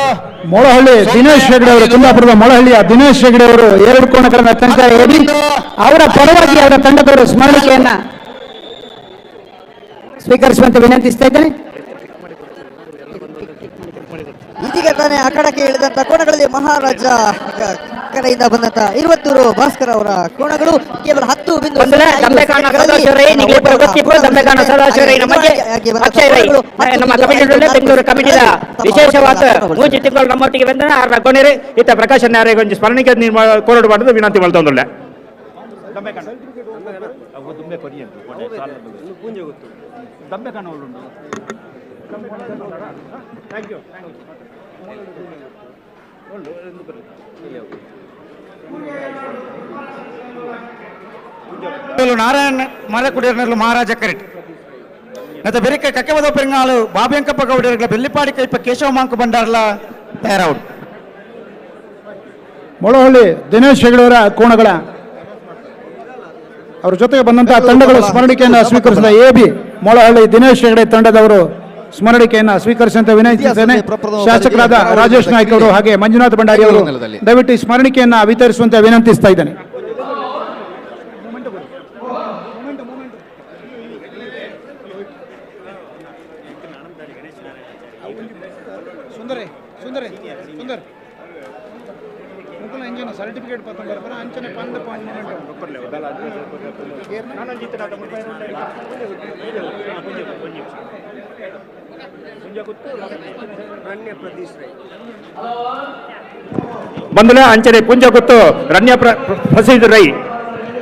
ಮೊಳಹಳ್ಳಿ ದಿನೇಶ್ ಹೆಗಡೆ ಅವರು, ಕುಂದಾಪುರದ ಮೊಳಹಳ್ಳಿಯ ದಿನೇಶ್ ಹೆಗಡೆ ಅವರು 2 ಕೋಣಗಳನ್ನು ಅತ್ಯಂತ ಅವರ ಪರವಾಗಿ ಅವರ ತಂಡದವರು ಸ್ಮರಣಿಕೆಯನ್ನ ಸ್ವೀಕರಿಸುವಂತೆ ವಿನಂತಿಸ್ತಾ ಇದ್ದೇನೆ. ಇದೀಗ ತಾನೇ ಅಖಾಡಕ್ಕೆ ಇಳಿದಂತ ಕೋಣಗಳಲ್ಲಿ ಮಹಾರಾಜ ಕಡೆಯಿಂದ ಬಂದಂತ 20 ಭಾಸ್ಕರ್ ಅವರ ಕೋಣಗಳು ಕೇವಲ 10 ಬಿಂದು ವಿಶೇಷವಾದ 3 ತಿಂಗಳು ನಮ್ಮೊಟ್ಟಿಗೆ ಬಂದ ಕೊನೆರೆ ಇತ್ತ ಪ್ರಕಾಶ್ ನ್ಯಾಯ ಗೊಂಜಿ ಸ್ಮರಣಿಕೆ ಕೋರಡು ಮಾಡಿದ ವಿನಂತಿ ಮಾಡ್ತೊಂದುಳ್ಳೆ. ನಾರಾಯಣ ಮಲಕುಡಿಯರ್ನಲ್ಲೂ ಮಹಾರಾಜ ಕರೆಟ್ ಮತ್ತೆ ಬೆರಿಕೆ ಕಕ್ಕೆವದ ಪೆರಿಂಗಾಲು ಬಾಬಿಯಂಕಪ್ಪ ಗೌಡರ್ಗಳ ಬೆಲ್ಲಿಪಾಡಿ ಕೈಪ ಕೇಶವ ಮಾಂಕು ಬಂಡಾರ್ಲ ತಯಾರೌಟ್. ಮೊಳಹಳ್ಳಿ ದಿನೇಶ್ ಹೆಗಡೆಯವರ ಕೋಣಗಳ ಅವ್ರ ಜೊತೆಗೆ ಬಂದಂತಹ ತಂಡಗಳು ಸ್ಮರಣಿಕೆಯನ್ನು ಸ್ವೀಕರಿಸಿದ AB ಮೊಳಹಳ್ಳಿ ದಿನೇಶ್ ಹೆಗಡೆ ತಂಡದವರು ಸ್ಮರಣಿಕೆಯನ್ನು ಸ್ವೀಕರಿಸುವಂತೆ ವಿನಂತಿಸುತ್ತೇನೆ. ಶಾಸಕರಾದ ರಾಜೇಶ್ ನಾಯ್ಕ್ ಅವರು ಹಾಗೆ ಮಂಜುನಾಥ್ ಭಂಡಾರಿ ಅವರು ದಯವಿಟ್ಟು ಈ ಸ್ಮರಣಿಕೆಯನ್ನು ವಿತರಿಸುವಂತೆ ವಿನಂತಿಸ್ತಾ ಇದ್ದೇನೆ. ಸರ್ಟಿಫಿಕೇಟ್ ಅಂಚನೆ ಬಂದಲ ಅಂಚನೆ ಪುಂಜ ಗೊತ್ತು ರಣ್ಯ ಪ್ರಸಿದ್ಧ ರೈ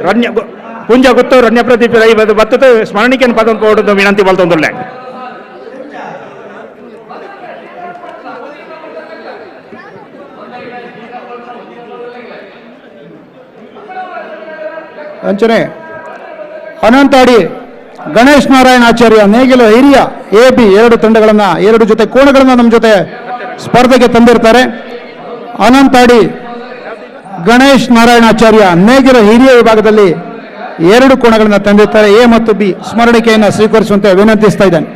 ರಣ್ಯ ಪುಂಜ ಗೊತ್ತು ರಣ್ಯ ಪ್ರದೀಪ್ ರೈ ಬತ್ತದ ಸ್ಮರಣಿಕೆಯನ್ನು ಪದ ಕೊಡೋದು ವಿನಂತಿ ಬಲ್ತೊಂದುಲ್ಲೆ. ಅಂಚನೆ ಅನಂತಾಡಿ ಗಣೇಶ್ ನಾರಾಯಣ ಆಚಾರ್ಯ ನೇಗಿಲು ಹಿರಿಯ AB 2 ತಂಡಗಳನ್ನು 2 ಜೊತೆ ಕೋಣಗಳನ್ನು ನಮ್ಮ ಜೊತೆ ಸ್ಪರ್ಧೆಗೆ ತಂದಿರ್ತಾರೆ. ಅನಂತಾಡಿ ಗಣೇಶ್ ನಾರಾಯಣ ಆಚಾರ್ಯ ನೇಗಿಲು ಹಿರಿಯ ವಿಭಾಗದಲ್ಲಿ 2 ಕೋಣಗಳನ್ನು ತಂದಿರ್ತಾರೆ. A ಮತ್ತು B ಸ್ಮರಣಿಕೆಯನ್ನು ಸ್ವೀಕರಿಸುವಂತೆ ವಿನಂತಿಸ್ತಾ ಇದ್ದೇನೆ.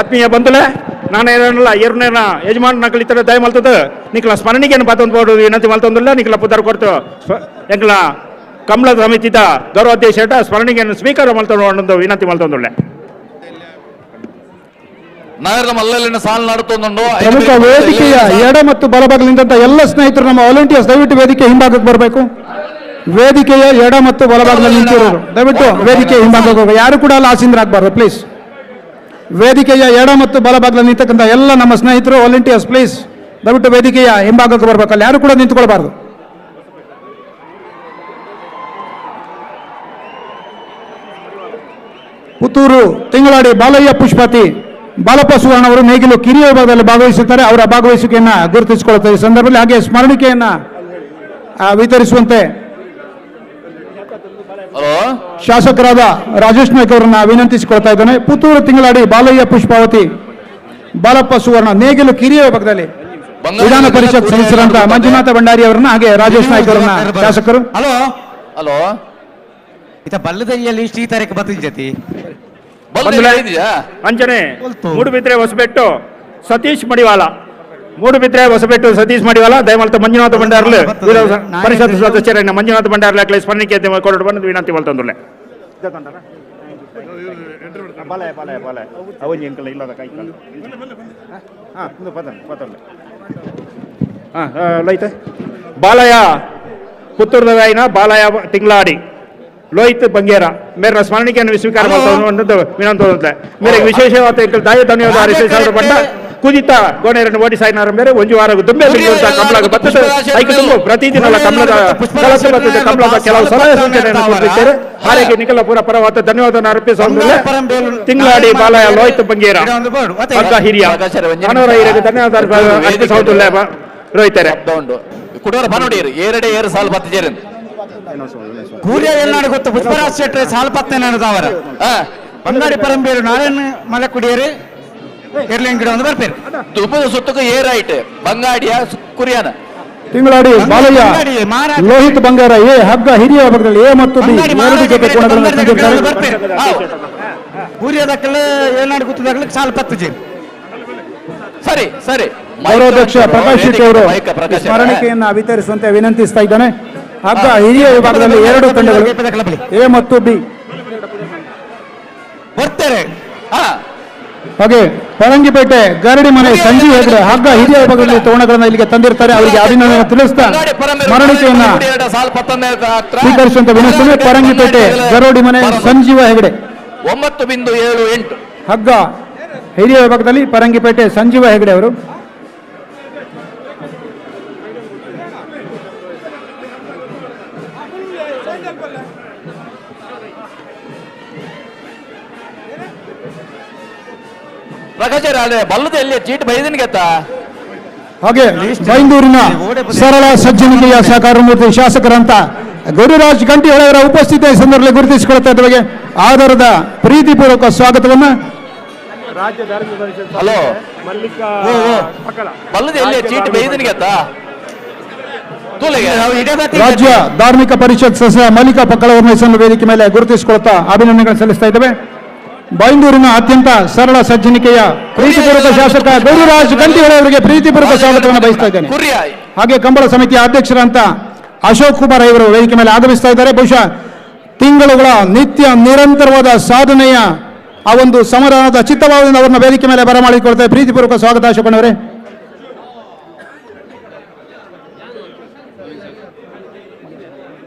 ಆತ್ಮೀಯ ಬಂಧುಲೆ, ನಾನು ಏನಲ್ಲ ಎರಡನೇನ ಯಜಮಾನ್ ನಕಲಿತರ ದಯ ಮಲ್ತದ ನಿಕ್ಲ ಸ್ಮರಣಿಕೆಯನ್ನು ಪಾತೊಂದು ಬೋಡು ವಿನಂತಿ ಮಲ್ತೊಂದಿಲ್ಲ ನಿಕ್ಲ ಪುದರ್ ಕೊಡ್ತು ಎಂಕ್ಲ ಕಮಲ ಸಮಿತಿದ ಗೌರವಾಧ್ಯಕ್ಷ ಸ್ಮರಣಿಕೆಯನ್ನು ಸ್ವೀಕಾರ ಮಲ್ತೊಂದು ವಿನಂತಿ ಮಲ್ತೊಂದುಳ್ಳೆ. ನಗರದ ಮಲ್ಲಲ್ಲಿನ ಸಾಲು ನಡುತ್ತೊಂದು ಪ್ರಮುಖ ವೇದಿಕೆಯ ಎಡ ಮತ್ತು ಬಲಭಾಗದಿಂದ ಎಲ್ಲ ಸ್ನೇಹಿತರು ನಮ್ಮ ವಾಲಂಟಿಯರ್ಸ್ ದಯವಿಟ್ಟು ವೇದಿಕೆ ಹಿಂಭಾಗಕ್ಕೆ ಬರಬೇಕು. ವೇದಿಕೆಯ ಎಡ ಮತ್ತು ಬಲಭಾಗದಲ್ಲಿ ನಿಂತಿರೋರು ದಯವಿಟ್ಟು ವೇದಿಕೆ ಹಿಂಭಾಗಕ್ಕೆ ಹೋಗ. ಯಾರು ಕೂಡ ಅಲ್ಲಿ ಆಸೀನರಾಗಬಾರ್ದು ಪ್ಲೀಸ್. ವೇದಿಕೆಯ ಎಡ ಮತ್ತು ಬಲಭಾಗದಲ್ಲಿ ನಿಂತಕ್ಕಂಥ ಎಲ್ಲ ನಮ್ಮ ಸ್ನೇಹಿತರು ವಾಲಂಟಿಯರ್ಸ್ ಪ್ಲೀಸ್ ದಯವಿಟ್ಟು ವೇದಿಕೆಯ ಹಿಂಭಾಗಕ್ಕೆ ಬರಬೇಕಲ್ಲ, ಯಾರು ಕೂಡ ನಿಂತ್ಕೊಳ್ಬಾರ್ದು. ಪುತ್ತೂರು ತಿಂಗಳಾಡಿ ಬಾಲಯ್ಯ ಪುಷ್ಪತಿ ಬಾಲಪ್ಪ ಸುವರ್ಣ ಅವರು ನೇಗಿಲು ಕಿರಿಯ ವಿಭಾಗದಲ್ಲಿ ಭಾಗವಹಿಸುತ್ತಾರೆ. ಅವರ ಭಾಗವಹಿಸುವಿಕೆಯನ್ನು ಗುರುತಿಸಿಕೊಳ್ಳುತ್ತಾರೆ. ಈ ಸಂದರ್ಭದಲ್ಲಿ ಹಾಗೆ ಸ್ಮರಣಿಕೆಯನ್ನು ವಿತರಿಸುವಂತೆ ಶಾಸಕರಾದ ರಾಜೇಶ್ ನಾಯ್ಕ್ ಅವರನ್ನ ವಿನಂತಿಸಿಕೊಳ್ತಾ ಇದ್ದಾನೆ. ಪುತ್ತೂರು ತಿಂಗಳಾಡಿ ಬಾಲಯ್ಯ ಪುಷ್ಪಾವತಿ ಬಾಲಪ್ಪ ಸುವರ್ಣ ನೇಗಿಲು ಕಿರಿಯ ವಿಭಾಗದಲ್ಲಿ ವಿಧಾನ ಪರಿಷತ್ ಸದಸ್ಯರಂತ ಮಂಜುನಾಥ ಭಂಡಾರಿ ಅವರನ್ನ ಹಾಗೆ ರಾಜೇಶ್ ನಾಯ್ಕ್ ಅವರನ್ನ ಶಾಸಕರು. ಹಲೋ ಹಲೋ ಇತ ಬಲ್ಲದರಿಯಲ್ಲಿ ಶ್ರೀ ತಾರೀಕು ಬತ್ತಿಂಜತಿ ಅಂಚನೆ ಮೂಡುಬಿದ್ರೆ ಹೊಸಬೆಟ್ಟು ಸತೀಶ್ ಮಡಿವಾಳ ಮೂಡುಬಿದ್ರೆ ಹೊಸಬೆಟ್ಟು ಸತೀಶ್ ಮಡಿವಾಳ ದಯಮಾಡ್ತಾ ಮಂಜುನಾಥ ಭಂಡಾರ್ಲು ಪರಿಷತ್ ಸದಸ್ಯರನ್ನ ಮಂಜುನಾಥ ಭಂಡಾರ್ಲ ಸ್ಮರಣಿಕೆ ಕೊರಡು ಬಂದು ವಿನಂತಿ ಮಲ್ತೊಂದುಲ್ಲೆ. ಬಾಲಯ್ಯ ಪುತ್ತೂರ್ದಾಯಿನ ಬಾಲಯ್ಯ ತಿಂಗಳಾಡಿ ಲೋಹಿತ್ ಬಂಗೇರ ಮೇರೆ ಸ್ಮರಣಿಕೆಯನ್ನು ಸ್ವೀಕಾರ ಮಾಡ್ತಾ ವಿನಂತಿ ಮೇರೆ ವಿಶೇಷವಾದ ದಾಯ ಧನ್ಯವಾದ ಬಂಡ ಕುದಿತ ಗೋಣೆರನ್ನು ಓಡಿಸಾಯಿನಾರ ಮೇರೆ ಒಂದು ವಾರ ದುಂಬೆ ಕಮಲಾಗ ಬರ್ತದೆ ಐಕೆ ತುಂಬ ಪ್ರತಿದಿನ ಕಮಲದ ಕಮಲದ ಕೆಲವು ಸಲಹೆ ಸೂಚನೆಯನ್ನು ಕೊಟ್ಟಿದ್ದಾರೆ. ಹಾಗೆ ನಿಖಲ ಪರವಾದ ಧನ್ಯವಾದ ಅರ್ಪಿಸುವ ತಿಂಗಳಾಡಿ ಬಾಲಯ ಲೋಹಿತ್ ಬಂಗೇರ ಅಗ್ಗ ಹಿರಿಯ ಮನೋರ ಹಿರಿಯ ಧನ್ಯವಾದ ಅರ್ಪಿಸುವುದಿಲ್ಲ ರೋಹಿತರೆ ಕುಡಿಯೋರ ಬನ್ನೋಡಿಯರು ಏರು ಸಾಲು ಬತ್ತಿಜೇರು ಕೂರ್ಯ ಏನಾಡು ಗೊತ್ತು ಪುಷ್ಪರಾಜ್ ಶೆಟ್ಟಿ ಸಾಲು ಪತ್ತೇನೆ ಅವರ ಬಂಗಾಡಿ ಪರಂಬೇರು ನಾರಾಯಣ ಮಲಕುಡಿಯರು ಗಿಡ ಒಂದು ಬರ್ಪೇರು ತುಪ್ಪದ ಸುತ್ತಕ್ಕೂ ಏರಾಯ್ತು ಬಂಗಾಡಿಯ ಕುರಿಯನ ತಿಂಗಳಾಡಿ ಬಾಲಯ್ಯ ಲೋಹಿತ್ ಬಂಗಾರ ಎ ಹಗ್ಗ ಹಿರಿಯ ವಿಭಾಗದಲ್ಲಿ ಎ ಮತ್ತು ಬಿ ಎರಡು ಜೊತೆ ಕೋಣಗಳನ್ನು ತಂದಿದ್ದಾರೆ. ಕೂರ್ಯದಕ್ಕಲ್ಲ ಏನಾಡು ಗೊತ್ತದಾಗಲಿ ಸಾಲು ಪತ್ತಜೇರು ಸರಿ ಸರಿ ಗೌರವಾಧ್ಯಕ್ಷ ಪ್ರಕಾಶ್ ಶೆಟ್ಟಿ ಅವರು ಸ್ಮರಣಿಕೆಯನ್ನ ವಿತರಿಸುವಂತೆ ವಿನಂತಿಸ್ತಾ ಇದ್ದಾನೆ. ಹಗ್ಗ ಹಿರಿಯ ವಿಭಾಗದಲ್ಲಿ 2 ತಂಡಗಳು ಎ ಮತ್ತು ಬಿ ಬರ್ತಾರೆ. ಹಾಗೆ ಪರಂಗಿಪೇಟೆ ಗರಡಿ ಮನೆ ಸಂಜೀವ್ ಹೆಗಡೆ ಹಗ್ಗ ಹಿರಿಯ ವಿಭಾಗದಲ್ಲಿ ತೋರಣಗಳನ್ನು ಇಲ್ಲಿಗೆ ತಂದಿರ್ತಾರೆ. ಅವರಿಗೆ ಅಭಿನಂದನೆ ತಿಳಿಸ್ತಾ ಸ್ಮರಣಿಕೆಯನ್ನ ಸ್ವೀಕರಿಸುವಂತೆ ವಿನಂತಿಸುತ್ತೇನೆ. ಪರಂಗಿಪೇಟೆ ಗರಡಿ ಮನೆ ಸಂಜೀವ ಹೆಗಡೆ 9.78 ಹಗ್ಗ ಹಿರಿಯ ವಿಭಾಗದಲ್ಲಿ ಪರಂಗಿಪೇಟೆ ಸಂಜೀವ ಹೆಗಡೆ ಅವರು ಪ್ರಕಾಶ್ ಅದೇ ಬಲ್ಲದ ಎಲ್ಲಿ ಚೀಟ್ ಬೈದಿನ ಗೆತ್ತ ಹಾಗೆ ಬೈಂದೂರಿನ ಸರಳ ಸಜ್ಜನಿಕೆಯ ಸಹಕಾರ ಮೂರ್ತಿ ಶಾಸಕರಂತ ಗುರುರಾಜ್ ಗಂಟಿಹೊಳೆಯವರ ಉಪಸ್ಥಿತಿಯ ಸಂದರ್ಭದಲ್ಲಿ ಗುರುತಿಸಿಕೊಳ್ಳುತ್ತಾ ಇದ್ದವರಿಗೆ ಆಧಾರದ ಪ್ರೀತಿಪೂರ್ವಕ ಸ್ವಾಗತವನ್ನ ಹಲೋ ಬಲ್ಲದ ಎಲ್ಲಿ ಚೀಟ್ ಬೈದಿನ ಗೆತ್ತ ರಾಜ್ಯ ಧಾರ್ಮಿಕ ಪರಿಷತ್ ಸದಸ್ಯ ಮಲ್ಲಿಕಾ ಪಕ್ಕಳವರನ್ನ ಹೆಸರನ್ನು ವೇದಿಕೆ ಮೇಲೆ ಗುರುತಿಸಿಕೊಳ್ಳುತ್ತಾ ಅಭಿನಂದನೆಗಳನ್ನು ಸಲ್ಲಿಸ್ತಾ ಇದ್ದೇವೆ. ಬೈಂದೂರಿನ ಅತ್ಯಂತ ಸರಳ ಸಜ್ಜನಿಕೆಯ ಪ್ರೀತಿಪೂರ್ವಕ ಶಾಸಕ ಗುರುರಾಜ್ ಗಂಟಿಹೊಳೆಯವರಿಗೆ ಪ್ರೀತಿಪೂರ್ವಕ ಸ್ವಾಗತವನ್ನು ಬಯಸ್ತಾ ಇದ್ದೇನೆ. ಹಾಗೆ ಕಂಬಳ ಸಮಿತಿಯ ಅಧ್ಯಕ್ಷರಂತ ಅಶೋಕ್ ಕುಮಾರ್ ಇವರು ವೇದಿಕೆ ಮೇಲೆ ಆಗಮಿಸ್ತಾ ಇದ್ದಾರೆ. ಬಹುಶಃ ತಿಂಗಳುಗಳ ನಿತ್ಯ ನಿರಂತರವಾದ ಸಾಧನೆಯ ಆ ಒಂದು ಸಮಾಧಾನದ ಚಿತ್ತಭಾವದಿಂದ ಅವರನ್ನ ವೇದಿಕೆ ಮೇಲೆ ಬರಮಾಡಿಕೊಳ್ತೇವೆ. ಪ್ರೀತಿಪೂರ್ವಕ ಸ್ವಾಗತ ಅಶೋಕನವರೇ.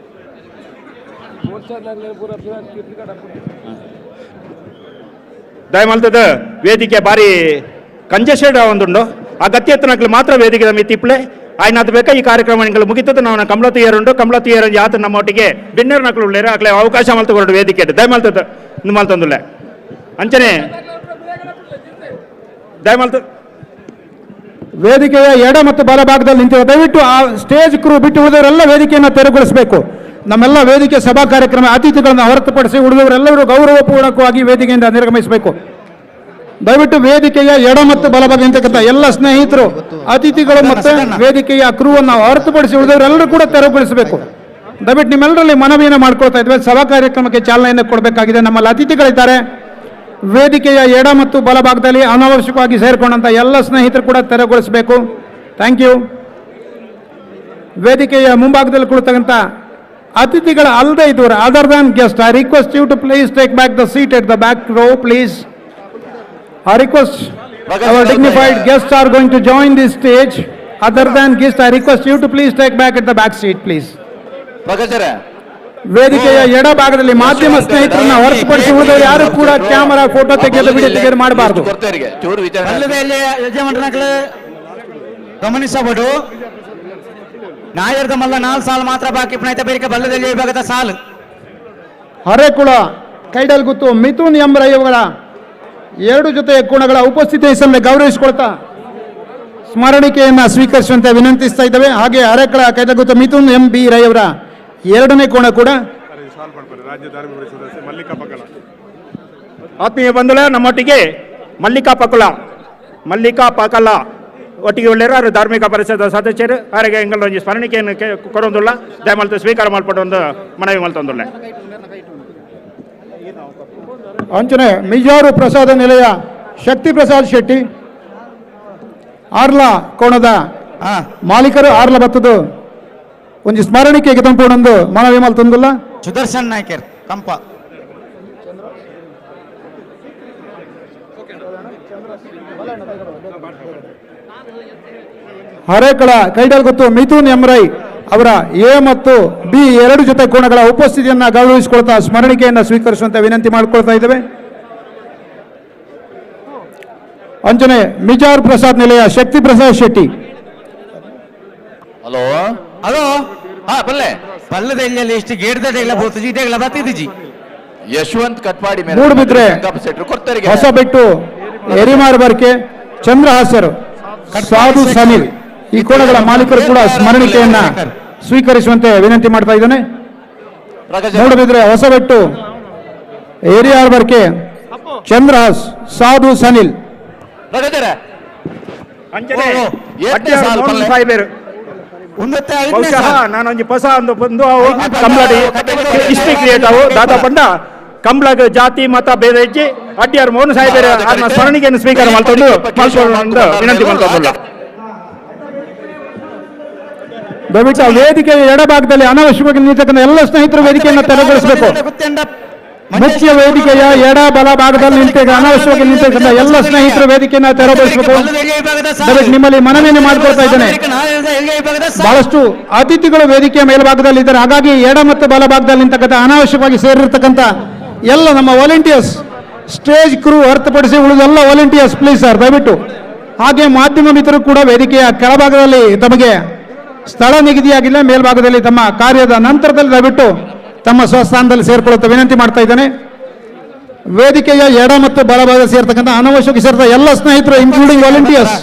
ದಯಮಾಲ್ತದ ವೇದಿಕೆ ಬಾರಿ ಕಂಜೆಸ್ಟೆಡ್ ಒಂದುಂಡು ಆ ಗತ್ಯೆತ್ತನಕ್ಲು ಮಾತ್ರ ವೇದಿಕೆ ಮಿತ್ತಿಪ್ಲೆ ఆయన ಅದು ಬೇಕಾ ಈ ಕಾರ್ಯಕ್ರಮ ನಿಂಗಳು ಮುಗಿತದ ನಾವು ಕಮಲತಿಯರುಂಡು ಕಮಲತಿಯರ ಯಾತ ನಮ್ಮೊಟ್ಟಿಗೆ ಡಿನ್ನರ್ ನಕ್ಲು ಉಳ್ಳೇರ ಆಗ್ಲೇ ಅವಕಾಶ ಮಲ್ತಕೊಂಡು ವೇದಿಕೆ ದಯಮಾಲ್ತದ ಮಲ್ತಂದುಲ್ಲೆ ಅಂಚನೆ ದಯಮಾಲ್ತ ವೇದಿಕೆಯ ಎಡ ಮತ್ತು ಬಲ ಭಾಗದಲ್ಲಿ ನಿಂತಿದೆ. ದಯವಿಟ್ಟು ಆ ಸ್ಟೇಜ್ ಕ್ರೂ ಬಿಟ್ಟು ಉಳಿದವರೆಲ್ಲ ವೇದಿಕೆಯನ್ನು ತೆರವುಗೊಳಿಸಬೇಕು. ನಮ್ಮೆಲ್ಲ ವೇದಿಕೆ ಸಭಾ ಕಾರ್ಯಕ್ರಮ ಅತಿಥಿಗಳನ್ನು ಹೊರತುಪಡಿಸಿ ಉಳಿದವರೆಲ್ಲರೂ ಗೌರವಪೂರ್ವಕವಾಗಿ ವೇದಿಕೆಯಿಂದ ನಿರ್ಗಮಿಸಬೇಕು. ದಯವಿಟ್ಟು ವೇದಿಕೆಯ ಎಡ ಮತ್ತು ಬಲಭಾಗ ನಿಂತಕ್ಕಂಥ ಎಲ್ಲ ಸ್ನೇಹಿತರು ಅತಿಥಿಗಳು ಮತ್ತು ವೇದಿಕೆಯ ಕ್ರೂವನ್ನು ಹೊರತುಪಡಿಸಿ ಉಳಿದವರೆಲ್ಲರೂ ಕೂಡ ತೆರವುಗೊಳಿಸಬೇಕು. ದಯವಿಟ್ಟು ನಿಮ್ಮೆಲ್ಲರಲ್ಲಿ ಮನವಿಯನ್ನು ಮಾಡ್ಕೊಳ್ತಾ ಇದ್ವಿ. ಸಭಾ ಕಾರ್ಯಕ್ರಮಕ್ಕೆ ಚಾಲನೆಯನ್ನು ಕೊಡಬೇಕಾಗಿದೆ. ನಮ್ಮಲ್ಲಿ ಅತಿಥಿಗಳಿದ್ದಾರೆ. ವೇದಿಕೆಯ ಎಡ ಮತ್ತು ಬಲಭಾಗದಲ್ಲಿ ಅನಾವಶ್ಯಕವಾಗಿ ಸೇರಿಕೊಂಡಂಥ ಎಲ್ಲ ಸ್ನೇಹಿತರು ಕೂಡ ತೆರವುಗೊಳಿಸಬೇಕು. Thank you. ವೇದಿಕೆಯ ಮುಂಭಾಗದಲ್ಲಿ ಕುಳಿತಕ್ಕಂಥ ಅತಿಥಿಗಳ ಅಲ್ಲದೆ ಇದ್ದವರು other than guest, I request you to please take back the seat at the back row please. I request our dignified guests are going to join this stage. Other than guests, I request you to please take back at the back seat, please. ವೇದಿಕೆಯ ಎಡ ಭಾಗದಲ್ಲಿ ಮಾಧ್ಯಮ ಸ್ನೇಹಿತರನ್ನ ಹೊರತುಪಡಿಸಿ ಉಳಿದವರು ಯಾರು ಕೂಡ camera photo ತೆಗೆಯೋದು video ತೆಗೆಯೋದು ಮಾಡಬಾರದು. ಯಜಮಾನರು ಗಮನಿಸಬಹುದು. ನಾಯರ್ದ ಮಲ್ಲ 4 ಸಾಲು ಮಾತ್ರ ಬಾಕಿ ಪುನೈತ ಬೇರೆ ಬಲ್ಲದಲ್ಲಿ ವಿಭಾಗದ ಸಾಲು ಹರೇಕುಳ ಕೈಡಲ್ಗುತ್ತು ಮಿಥುನ್ ಎಂ ರೈಯವರ 2 ಜೊತೆ ಕೋಣಗಳ ಉಪಸ್ಥಿತಿ ಹೆಸರನ್ನು ಗೌರವಿಸಿಕೊಳ್ತಾ ಸ್ಮರಣಿಕೆಯನ್ನ ಸ್ವೀಕರಿಸುವಂತೆ ವಿನಂತಿಸ್ತಾ ಇದ್ದೇವೆ. ಹಾಗೆ ಹರೇಕಳ ಕೈಡಲ್ಗುತ್ತು ಮಿಥುನ್ ಎಂ ಬಿ ರೈಯವರ 2ನೇ ಕೋಣ ಕೂಡ ಆತ್ಮೀಯ ಬಂಧುಗಳೇ, ನಮ್ಮೊಟ್ಟಿಗೆ ಮಲ್ಲಿಕಾ ಪಕಲ ಒಟ್ಟಿಗೆ ಒಳ್ಳೆಯರು ಧಾರ್ಮಿಕ ಪರಿಷದ ಸದಸ್ಯರು ಅವರಿಗೆ ಎಂಗಳೊಂದು ಸ್ಮರಣಿಕೆಯನ್ನು ಕೊಡೊಂದುಲ್ಲ ದಯಮಾಲ್ತು ಸ್ವೀಕಾರ ಮಾಡ್ಪಟ್ಟು ಒಂದು ಮನವಿ ಮಲ್ತೊಂದುಲ್ಲ. ಅಂಚನೆ ಮಿಜಾರು ಪ್ರಸಾದ ನಿಲಯ ಶಕ್ತಿ ಪ್ರಸಾದ್ ಶೆಟ್ಟಿ ಆರ್ಲ ಕೋಣದ ಮಾಲೀಕರು ಆರ್ಲ ಬತ್ತದು ಒಂದು ಸ್ಮರಣಿಕೆಗೆ ತಂಪುಡೊಂದು ಮನವಿ ಮಲ್ತೊಂದುಲ್ಲ. ಸುದರ್ಶನ್ ನಾಯ್ಕರ್ ಕಂಪ ಹರೇಕಳ ಕೈಡಲ್ಗುತ್ತು ಮಿಥುನ್ ಎಂ ರೈ ಅವರ ಎ ಮತ್ತು ಬಿ 2 ಜೊತೆ ಕೋಣಗಳ ಉಪಸ್ಥಿತಿಯನ್ನ ಗೌರವಿಸಿಕೊಳ್ತಾ ಸ್ಮರಣಿಕೆಯನ್ನು ಸ್ವೀಕರಿಸುವಂತೆ ವಿನಂತಿ ಮಾಡಿಕೊಳ್ತಾ ಇದ್ದೇವೆ. ಅಂಚನೆ ಮಿಜಾರ್ ಪ್ರಸಾದ್ ನಿಲಯ ಶಕ್ತಿ ಪ್ರಸಾದ್ ಶೆಟ್ಟಿ. ಹಲೋ ಹಾ ಬಲ್ಲೆ ಪಲ್ಲದಲ್ಲಿ ಎಷ್ಟು ಗೇಡ್ದಡೆ ಇಲ್ಲ ಬೋತು ಜೀಟೆಗಳ ಬತ್ತಿದಿಜಿ ಯಶವಂತ್ ಕಟ್ಪಾಡಿ ಮೂಡುಬಿದ್ರೆ ಹೊಸಬೆಟ್ಟು ಎರಿಮಾರ್ ಬರ್ಕೆ ಚಂದ್ರಹಾಸರು ಸಾಧು ಸನಿಲ್ ಈ ಕೋಣಗಳ ಮಾಲೀಕರು ಕೂಡ ಸ್ಮರಣಿಕೆಯನ್ನ ಸ್ವೀಕರಿಸುವಂತೆ ವಿನಂತಿ ಮಾಡ್ತಾ ಇದ್ದಾನೆ. ಮೂಡುಬಿದ್ರೆ ಹೊಸಬೆಟ್ಟು ಏರಿಯಾರ್ ಬರ್ಕೆ ಚಂದ್ರಹಾಸ್ ಸಾಧು ಸನಿಲ್ ನಾನೊಂದು ಹೊಸ ಒಂದು ಕಂಬಳಡಿ ಹಿಸ್ಟ್ರಿ ಕ್ರಿಯೇಟ್ ಅವು ದಾದಾ ಪಂಡ ಕಂಬಳಗ ಜಾತಿ ಮತ ಭೇದ ಇಜ್ಜಿ ಅಡ್ಡಿಯಾರು ಮೋಹನ್ ಸಾಹೇಬರ ಸ್ಮರಣಿಕೆಯನ್ನು ಸ್ವೀಕಾರ ಮಾಡ್ಕೊಂಡು ವಿನಂತಿ ಮಾಡ್ಕೊಂಡು ದಯವಿಟ್ಟು ವೇದಿಕೆಯ ಎಡಭಾಗದಲ್ಲಿ ಅನಾವಶ್ಯಕವಾಗಿ ನಿಂತಕ್ಕಂಥ ಎಲ್ಲ ಸ್ನೇಹಿತರು ವೇದಿಕೆಯನ್ನು ತೆರವುಗೊಳಿಸಬೇಕು. ಮುಖ್ಯ ವೇದಿಕೆಯ ಎಡ ಬಲ ಭಾಗದಲ್ಲಿ ಅನಾವಶ್ಯವಾಗಿ ನಿಂತಕ್ಕಂಥ ಎಲ್ಲ ಸ್ನೇಹಿತರು ವೇದಿಕೆಯನ್ನು ತೆರವುಗೊಳಿಸಬೇಕು. ದಯವಿಟ್ಟು ನಿಮ್ಮಲ್ಲಿ ಮನವಿಯನ್ನು ಮಾಡಿಕೊಳ್ತಾ ಇದ್ದೇನೆ. ಬಹಳಷ್ಟು ಅತಿಥಿಗಳು ವೇದಿಕೆಯ ಮೇಲ್ಭಾಗದಲ್ಲಿ ಇದ್ದಾರೆ. ಹಾಗಾಗಿ ಎಡ ಮತ್ತು ಬಲ ಭಾಗದಲ್ಲಿ ನಿಂತಕ್ಕಂಥ ಅನಾವಶ್ಯಕವಾಗಿ ಸೇರಿರ್ತಕ್ಕಂಥ ಎಲ್ಲ ನಮ್ಮ ವಾಲಂಟಿಯರ್ಸ್ ಸ್ಟೇಜ್ ಕ್ರೂ ಹೊರತುಪಡಿಸಿ ಉಳಿದೆಲ್ಲ ವಾಲಂಟಿಯರ್ಸ್ ಪ್ಲೀಸ್ ಸರ್ ದಯವಿಟ್ಟು. ಹಾಗೆ ಮಾಧ್ಯಮ ಮಿತ್ರರು ಕೂಡ ವೇದಿಕೆಯ ಕೆಳಭಾಗದಲ್ಲಿ ತಮಗೆ ಸ್ಥಳ ನಿಗದಿಯಾಗಿಲ್ಲ, ಮೇಲ್ಭಾಗದಲ್ಲಿ ತಮ್ಮ ಕಾರ್ಯದ ನಂತರದಲ್ಲಿ ದಯವಿಟ್ಟು ತಮ್ಮ ಸ್ವಸ್ಥಾನದಲ್ಲಿ ಸೇರಿಕೊಳ್ಳುತ್ತಾ ವಿನಂತಿ ಮಾಡ್ತಾ ಇದ್ದೇನೆ. ವೇದಿಕೆಯ ಎಡ ಮತ್ತು ಬಲಭಾಗ ಸೇರ್ತಕ್ಕಂಥ ಅನವಶ್ಯಕ ಸೇರ್ತ ಎಲ್ಲ ಸ್ನೇಹಿತರು ಇನ್ಕ್ಲೂಡಿಂಗ್ ವಾಲಂಟಿಯರ್ಸ್,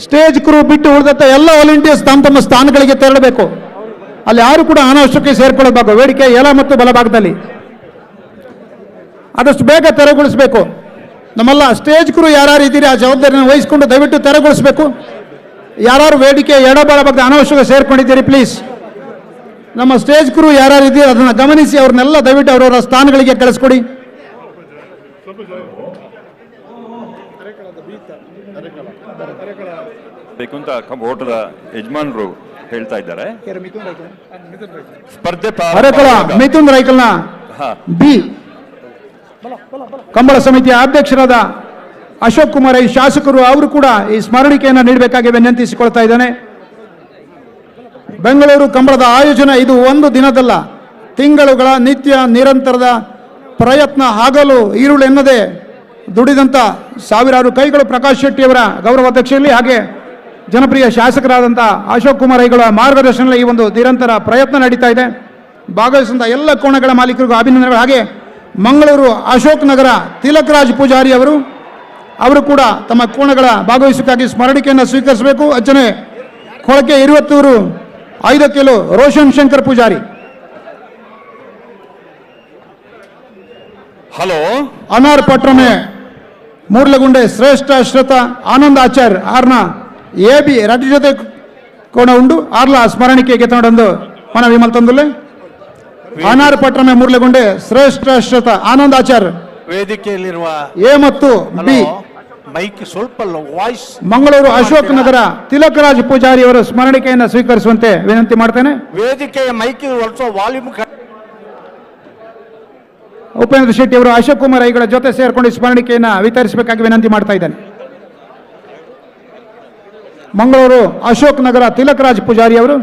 ಸ್ಟೇಜ್ ಕ್ರೂ ಬಿಟ್ಟು ಉಳಿದಂಥ ಎಲ್ಲ ವಾಲಂಟಿಯರ್ಸ್ ತಮ್ಮ ತಮ್ಮ ಸ್ಥಾನಗಳಿಗೆ ತೆರಳಬೇಕು. ಅಲ್ಲಿ ಯಾರು ಕೂಡ ಅನವಶ್ಯಕ ಸೇರ್ಕೊಳ್ಳಬೇಕು. ವೇದಿಕೆ ಎಡ ಮತ್ತು ಬಲಭಾಗದಲ್ಲಿ ಆದಷ್ಟು ಬೇಗ ತೆರವುಗೊಳಿಸಬೇಕು. ನಮ್ಮೆಲ್ಲ ಸ್ಟೇಜ್ ಕ್ರೂ ಯಾರ್ಯಾರು ಇದ್ದೀರಿ ಆ ಜವಾಬ್ದಾರಿಯನ್ನು ವಹಿಸಿಕೊಂಡು ದಯವಿಟ್ಟು ತೆರವುಗೊಳಿಸಬೇಕು. ಯಾರು ವೇದಿಕೆ ಎಡ ಬಲಭಾಗದ ಅನವಶ್ಯಕ ಸೇರ್ಕೊಂಡಿದ್ದೀರಿ ಪ್ಲೀಸ್, ನಮ್ಮ ಸ್ಟೇಜ್ ಕ್ರೂ ಯಾರ್ಯಾರು ಇದ್ದೀರಿ ಅದನ್ನು ಗಮನಿಸಿ ಅವ್ರನ್ನೆಲ್ಲ ದಯವಿಟ್ಟು ಅವರವರ ಸ್ಥಾನಗಳಿಗೆ ಕಳಿಸ್ಕೊಡಿ. ಬೇಕು ಅಂತ ಓಟದ ಯಜಮಾನರು ಹೇಳ್ತಾ ಇದ್ದಾರೆ. ಸ್ಪರ್ಧೆ ಅರೆಕಳ ಮಿಥುನ್ ರೈಕಲ್ನ ಬಿ ಕಂಬಳ ಸಮಿತಿಯ ಅಧ್ಯಕ್ಷರಾದ ಅಶೋಕ್ ಕುಮಾರ್ ಐ ಶಾಸಕರು ಅವರು ಕೂಡ ಈ ಸ್ಮರಣಿಕೆಯನ್ನು ನೀಡಬೇಕಾಗಿ ವಿನಂತಿಸಿಕೊಳ್ತಾ ಇದ್ದಾನೆ. ಬೆಂಗಳೂರು ಕಂಬಳದ ಆಯೋಜನೆ ಇದು ಒಂದು ದಿನದಲ್ಲ, ತಿಂಗಳುಗಳ ನಿತ್ಯ ನಿರಂತರದ ಪ್ರಯತ್ನ. ಆಗಲು ಈರುಳು ಎನ್ನದೆ ದುಡಿದಂಥ ಸಾವಿರಾರು ಕೈಗಳು ಪ್ರಕಾಶ್ ಶೆಟ್ಟಿಯವರ ಗೌರವಾಧ್ಯಕ್ಷೆಯಲ್ಲಿ ಹಾಗೆ ಜನಪ್ರಿಯ ಶಾಸಕರಾದಂಥ ಅಶೋಕ್ ಕುಮಾರ್ ಐಗಳ ಮಾರ್ಗದರ್ಶನದಲ್ಲಿ ಈ ಒಂದು ನಿರಂತರ ಪ್ರಯತ್ನ ನಡೀತಾ ಇದೆ. ಭಾಗವಹಿಸಿದ ಎಲ್ಲ ಕೋಣಗಳ ಮಾಲೀಕರಿಗೂ ಅಭಿನಂದನೆಗಳು. ಹಾಗೆ ಮಂಗಳೂರು ಅಶೋಕ್ ನಗರ ತಿಲಕ್ ರಾಜ್ ಪೂಜಾರಿ ಅವರು ಕೂಡ ತಮ್ಮ ಕೋಣಗಳ ಭಾಗವಹಿಸಕ್ಕಾಗಿ ಸ್ಮರಣಿಕೆಯನ್ನು ಸ್ವೀಕರಿಸಬೇಕು. ಅಚ್ಚನೆ ಕೊಳಕೆ 5 ಕಿಲೋ ರೋಷನ್ ಶಂಕರ್ ಪೂಜಾರಿ. ಹಲೋ ಅನಾರ್ ಪಟ್ರಮೆ ಮೂರ್ಲಗುಂಡೆ ಶ್ರೇಷ್ಠ ಶ್ರೋತ ಆನಂದ್ ಆಚಾರ್ ಆರ್ನ ಎಬಿ ರಡ್ಡಿ ಜೊತೆ ಕೋಣ ಉಂಡು ಆರ್ಲ ಸ್ಮರಣಿಕೆಗೆ ತಗೊಂಡು ಮನ ವಿಮಲ್ ತಂದುಲ್ಲೆ. ಅನಾರ್ ಪಟ್ರಮೆ ಮೂರ್ಲಗುಂಡೆ ಶ್ರೇಷ್ಠ ಶ್ರೋತ ಆನಂದ್ ಆಚಾರ್ ವೇದಿಕೆಯಲ್ಲಿರುವ ಎ ಮತ್ತು ಬಿ. ಮೈಕ್ ಸ್ವಲ್ಪ ವಾಯ್ಸ್. ಮಂಗಳೂರು ಅಶೋಕ್ ನಗರ ತಿಲಕ್ ರಾಜ್ ಪೂಜಾರಿ ಅವರ ಸ್ಮರಣಿಕೆಯನ್ನು ಸ್ವೀಕರಿಸುವಂತೆ ವಿನಂತಿ ಮಾಡ್ತೇನೆ. ವೇದಿಕೆಯ ಮೈಕ್ ಸ್ವಲ್ಪ ವಾಲ್ಯೂಮ್. ಉಪೇಂದ್ರ ಶೆಟ್ಟಿ ಅವರು ಅಶೋಕ್ ಕುಮಾರ್ ಐಗಳ ಜೊತೆ ಸೇರ್ಕೊಂಡು ಸ್ಮರಣಿಕೆಯನ್ನು ವಿತರಿಸಬೇಕಾಗಿ ವಿನಂತಿ ಮಾಡ್ತಾ ಇದ್ದೇನೆ. ಮಂಗಳೂರು ಅಶೋಕ್ ನಗರ ತಿಲಕ್ ರಾಜ್ ಪೂಜಾರಿ ಅವರು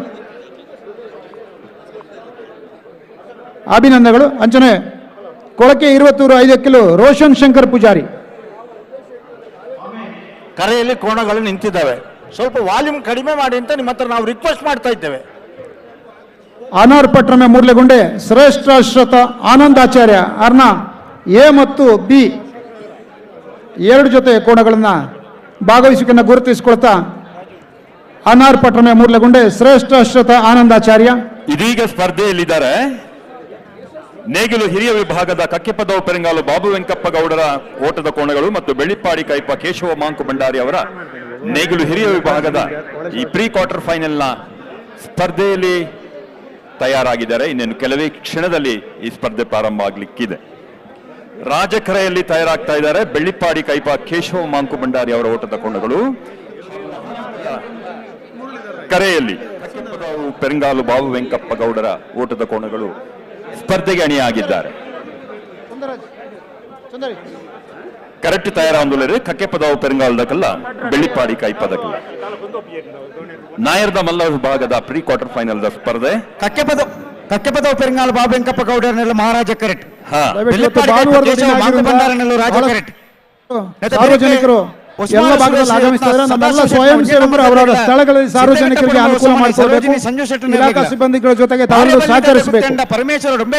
ಅಭಿನಂದನೆಗಳು. ಅಂಚನೆ ಕೊಳಕೆ 5 ಕಿಲೋ ರೋಷನ್ ಶಂಕರ್ ಪೂಜಾರಿ. ಕರೆಯಲ್ಲಿ ಕೋಣಗಳು ನಿಂತಿದ್ದಾವೆ, ಸ್ವಲ್ಪ ವಾಲ್ಯೂಮ್ ಕಡಿಮೆ ಮಾಡಿ ಅಂತ ನಿಮ್ಮ ಹತ್ರ ನಾವು ರಿಕ್ವೆಸ್ಟ್ ಮಾಡ್ತಾ ಇದ್ದೇವೆ. ಅನಾರ್ ಪಟ್ರಮೆ ಮೂರ್ಲೆಗುಂಡೆ ಶ್ರೇಷ್ಠ ಶ್ರೋತ ಆನಂದ್ ಆಚಾರ್ಯ ಅರ್ನ ಎ ಮತ್ತು ಬಿ 2 ಜೊತೆ ಕೋಣಗಳನ್ನು ಭಾಗವಹಿಸಿಕೆಯನ್ನು ಗುರುತಿಸಿಕೊಳ್ತಾ ಅನಾರ್ ಪಟ್ರಮೆ ಮೂರ್ಲೆಗುಂಡೆ ಶ್ರೇಷ್ಠ ಶ್ರೋತ ಆನಂದಾಚಾರ್ಯ ಇದೀಗ ಸ್ಪರ್ಧೆಯಲ್ಲಿದ್ದಾರೆ. ನೇಗಿಲು ಹಿರಿಯ ವಿಭಾಗದ ಕಕ್ಕೆಪದವು ಪೆರಂಗಾಲು ಬಾಬು ವೆಂಕಪ್ಪ ಗೌಡರ ಓಟದ ಕೋಣಗಳು ಮತ್ತು ಬೆಳ್ಳಿಪ್ಪಾಡಿ ಕೈಪ ಕೇಶವ ಮಾಂಕು ಭಂಡಾರಿ ಅವರ ನೇಗಿಲು ಹಿರಿಯ ವಿಭಾಗದ ಈ ಪ್ರೀ ಕ್ವಾರ್ಟರ್ ಫೈನಲ್ನ ಸ್ಪರ್ಧೆಯಲ್ಲಿ ತಯಾರಾಗಿದ್ದಾರೆ. ಇನ್ನೇನು ಕೆಲವೇ ಕ್ಷಣದಲ್ಲಿ ಈ ಸ್ಪರ್ಧೆ ಪ್ರಾರಂಭ ಆಗಲಿಕ್ಕಿದೆ. ರಾಜಕರೆಯಲ್ಲಿ ತಯಾರಾಗ್ತಾ ಇದ್ದಾರೆ ಬೆಳ್ಳಿಪ್ಪಾಡಿ ಕೈಪ ಕೇಶವ ಮಾಂಕು ಭಂಡಾರಿ ಅವರ ಓಟದ ಕೋಣಗಳು. ಕರೆಯಲ್ಲಿ ಪೆರಂಗಾಲು ಬಾಬು ವೆಂಕಪ್ಪ ಗೌಡರ ಓಟದ ಕೋಣಗಳು ಸ್ಪರ್ಧೆಗೆ ಅಣಿಯಾಗಿದ್ದಾರೆ. ಕರೆಕ್ಟ್ ತಯಾರಾಂದುಲರೆ ಕಕ್ಕೆಪದವು ಪೆರಂಗಾಲದಕಲ್ಲ ಬೆಳ್ಳಿಪ್ಪಾಡಿ ಕೈಪದಕಲ್ಲ. ನಾಯರ್ದ ಮಲ್ಲ ವಿಭಾಗದ ಪ್ರೀ ಕ್ವಾರ್ಟರ್ ಫೈನಲ್ ದ ಸ್ಪರ್ಧೆ ಕಕ್ಕೆಪದವು ಪೆರಂಗಾಲು ಬಾಬು ವೆಂಕಪ್ಪ ಗೌಡರನೆಲ್ಲ ಮಹಾರಾಜ ಕರೆಕ್ಟ್. ಸಾರ್ವಜನಿಕರು ಎಲ್ಲ ಭಾಗದಲ್ಲಿ ಆಗಮಿಸ್ತಾರೆ. ನಮ್ಮೆಲ್ಲ ಸ್ವಯಂ ಸೇವಕರು ಅವರವರ ಸ್ಥಳಗಳಲ್ಲಿ ಸಾರ್ವಜನಿಕರಿಗೆ ಅನುಕೂಲ ಮಾಡಿಕೊಡಬೇಕು. ಇಲಾಖಾ ಸಿಬ್ಬಂದಿಗಳ ಜೊತೆಗೆ ತಾವೆಲ್ಲರೂ ಸಹಕರಿಸಬೇಕು.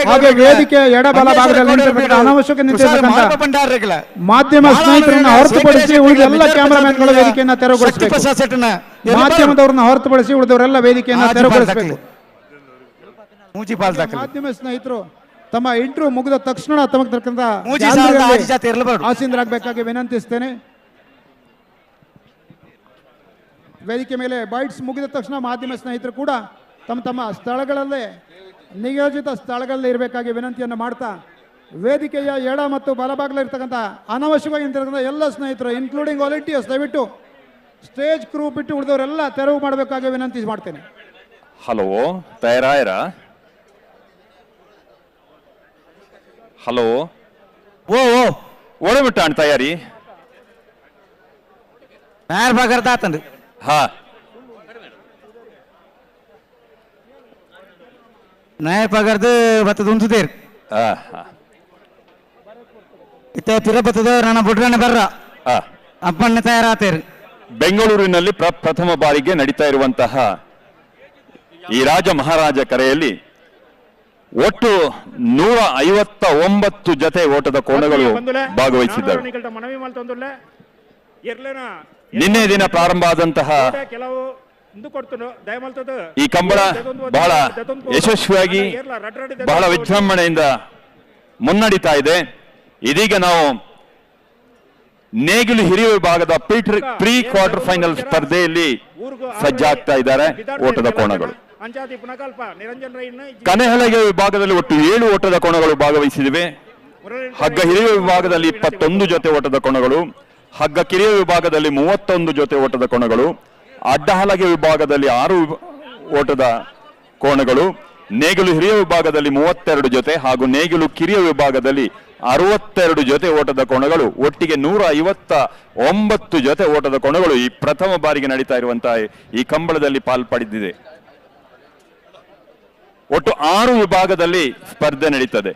ಹಾಗೆ ವೇದಿಕೆ ಎಡಬಲ ಭಾಗದಲ್ಲಿ ನಿಂತಿರತಕ್ಕಂಥ ಅನಾವಶ್ಯಕ ನಿಂತಿರತಕ್ಕಂಥ ಮಾಧ್ಯಮ ಸ್ನೇಹಿತರನ್ನ ಹೊರತುಪಡಿಸಿ ಉಳಿದ ಎಲ್ಲ ಕ್ಯಾಮರಾಮನ್ಗಳ ವೇದಿಕೆಯನ್ನು ತೆರವುಗೊಳಿಸಬೇಕು. ಮಾಧ್ಯಮದವರನ್ನ ಹೊರತುಪಡಿಸಿ ಉಳಿದವರೆಲ್ಲ ವೇದಿಕೆಯನ್ನು ತೆರವುಗೊಳಿಸಬೇಕು. ಮಾಧ್ಯಮ ಸ್ನೇಹಿತರು ತಮ್ಮ ಇಂಟರ್ವ್ಯೂ ಮುಗಿದ ತಕ್ಷಣ ತಮಗಿರ್ತಕ್ಕಂಥ ಆಸೀನರಾಗಬೇಕಾಗಿ ವಿನಂತಿಸ್ತೇನೆ. ವೇದಿಕೆ ಮೇಲೆ ಬೈಟ್ಸ್ ಮುಗಿದ ತಕ್ಷಣ ಮಾಧ್ಯಮ ಸ್ನೇಹಿತರು ಕೂಡ ತಮ್ಮ ತಮ್ಮ ಸ್ಥಳಗಳಲ್ಲೇ ನಿಯೋಜಿತ ಸ್ಥಳಗಳಲ್ಲಿ ಇರಬೇಕಾಗಿ ವಿನಂತಿಯನ್ನು ಮಾಡ್ತಾ ವೇದಿಕೆಯ ಎಡ ಮತ್ತು ಬಲಭಾಗದಲ್ಲಿರ್ತಕ್ಕಂಥ ಅನಾವಶ್ಯಕವಾಗಿ ನಿಂತಿರ್ತಕ್ಕಂಥ ಎಲ್ಲ ಸ್ನೇಹಿತರು ಇನ್ಕ್ಲೂಡಿಂಗ್ ವಾಲಂಟಿಯರ್ಸ್ ದಯವಿಟ್ಟು ಸ್ಟೇಜ್ ಕ್ರೂ ಬಿಟ್ಟು ಉಳಿದವರೆಲ್ಲ ತೆರವು ಮಾಡಬೇಕಾಗಿ ವಿನಂತಿ ಮಾಡ್ತೇನೆ. ಹಲೋ ತಯಾರಾಯರ? ಹಲೋ ಓ ಓಡಬಿಟ್ಟಾಣ ತಯಾರಿ ಭಾಗರ್ದಾತಂದು ಹಾ ನಾಯ ಪಗರ್ದು ಬತ್ತದ ಉಂಟುದೇರು ಇತ್ತ ತಿರುಪತದ ನನ್ನ ಬುಡ್ರನ್ನ ಬರ್ರ ಅಪ್ಪಣ್ಣ ತಯಾರಾತೇರು. ಬೆಂಗಳೂರಿನಲ್ಲಿ ಪ್ರಥಮ ಬಾರಿಗೆ ನಡೀತಾ ಇರುವಂತಹ ಈ ರಾಜ ಮಹಾರಾಜ ಕರೆಯಲ್ಲಿ ಒಟ್ಟು 159 ಜೊತೆ ಓಟದ ಕೋಣಗಳು ಭಾಗವಹಿಸಿದ್ದಾರೆ. ಮನವಿ ಮಾಡ್ತಂದುಲ್ಲೆ ನಿನ್ನೆ ದಿನ ಪ್ರಾರಂಭ ಆದಂತಹ ಕೆಲವು ಈ ಕಂಬಳ ಬಹಳ ಯಶಸ್ವಿಯಾಗಿ ಬಹಳ ವಿಜೃಂಭಣೆಯಿಂದ ಮುನ್ನಡೀತಾ ಇದೆ. ಇದೀಗ ನಾವು ನೇಗಿಲು ಹಿರಿಯ ವಿಭಾಗದ ಪ್ರೀ ಕ್ವಾರ್ಟರ್ ಫೈನಲ್ ಸ್ಪರ್ಧೆಯಲ್ಲಿ ಸಜ್ಜಾಗ್ತಾ ಇದ್ದಾರೆ ಓಟದ ಕೋಣಗಳು. ಕನೆಹಲಗೆ ವಿಭಾಗದಲ್ಲಿ ಒಟ್ಟು 7 ಓಟದ ಕೋಣಗಳು ಭಾಗವಹಿಸಿವೆ. ಹಗ್ಗ ಹಿರಿಯ ವಿಭಾಗದಲ್ಲಿ 21 ಜೊತೆ ಓಟದ ಕೋಣಗಳು, ಹಗ್ಗ ಕಿರಿಯ ವಿಭಾಗದಲ್ಲಿ 31 ಜೊತೆ ಓಟದ ಕೋಣಗಳು, ಅಡ್ಡಹಲಗೆ ವಿಭಾಗದಲ್ಲಿ 6 ಓಟದ ಕೋಣಗಳು, ನೇಗಿಲು ಹಿರಿಯ ವಿಭಾಗದಲ್ಲಿ 32 ಜೊತೆ ಹಾಗೂ ನೇಗಿಲು ಕಿರಿಯ ವಿಭಾಗದಲ್ಲಿ 62 ಜೊತೆ ಓಟದ ಕೋಣಗಳು, ಒಟ್ಟಿಗೆ 159 ಜೊತೆ ಓಟದ ಕೋಣಗಳು ಈ ಪ್ರಥಮ ಬಾರಿಗೆ ನಡೀತಾ ಇರುವಂತಹ ಈ ಕಂಬಳದಲ್ಲಿ ಪಾಲ್ಪಡಿದ್ದಿದೆ. ಒಟ್ಟು 6 ವಿಭಾಗದಲ್ಲಿ ಸ್ಪರ್ಧೆ ನಡೀತದೆ.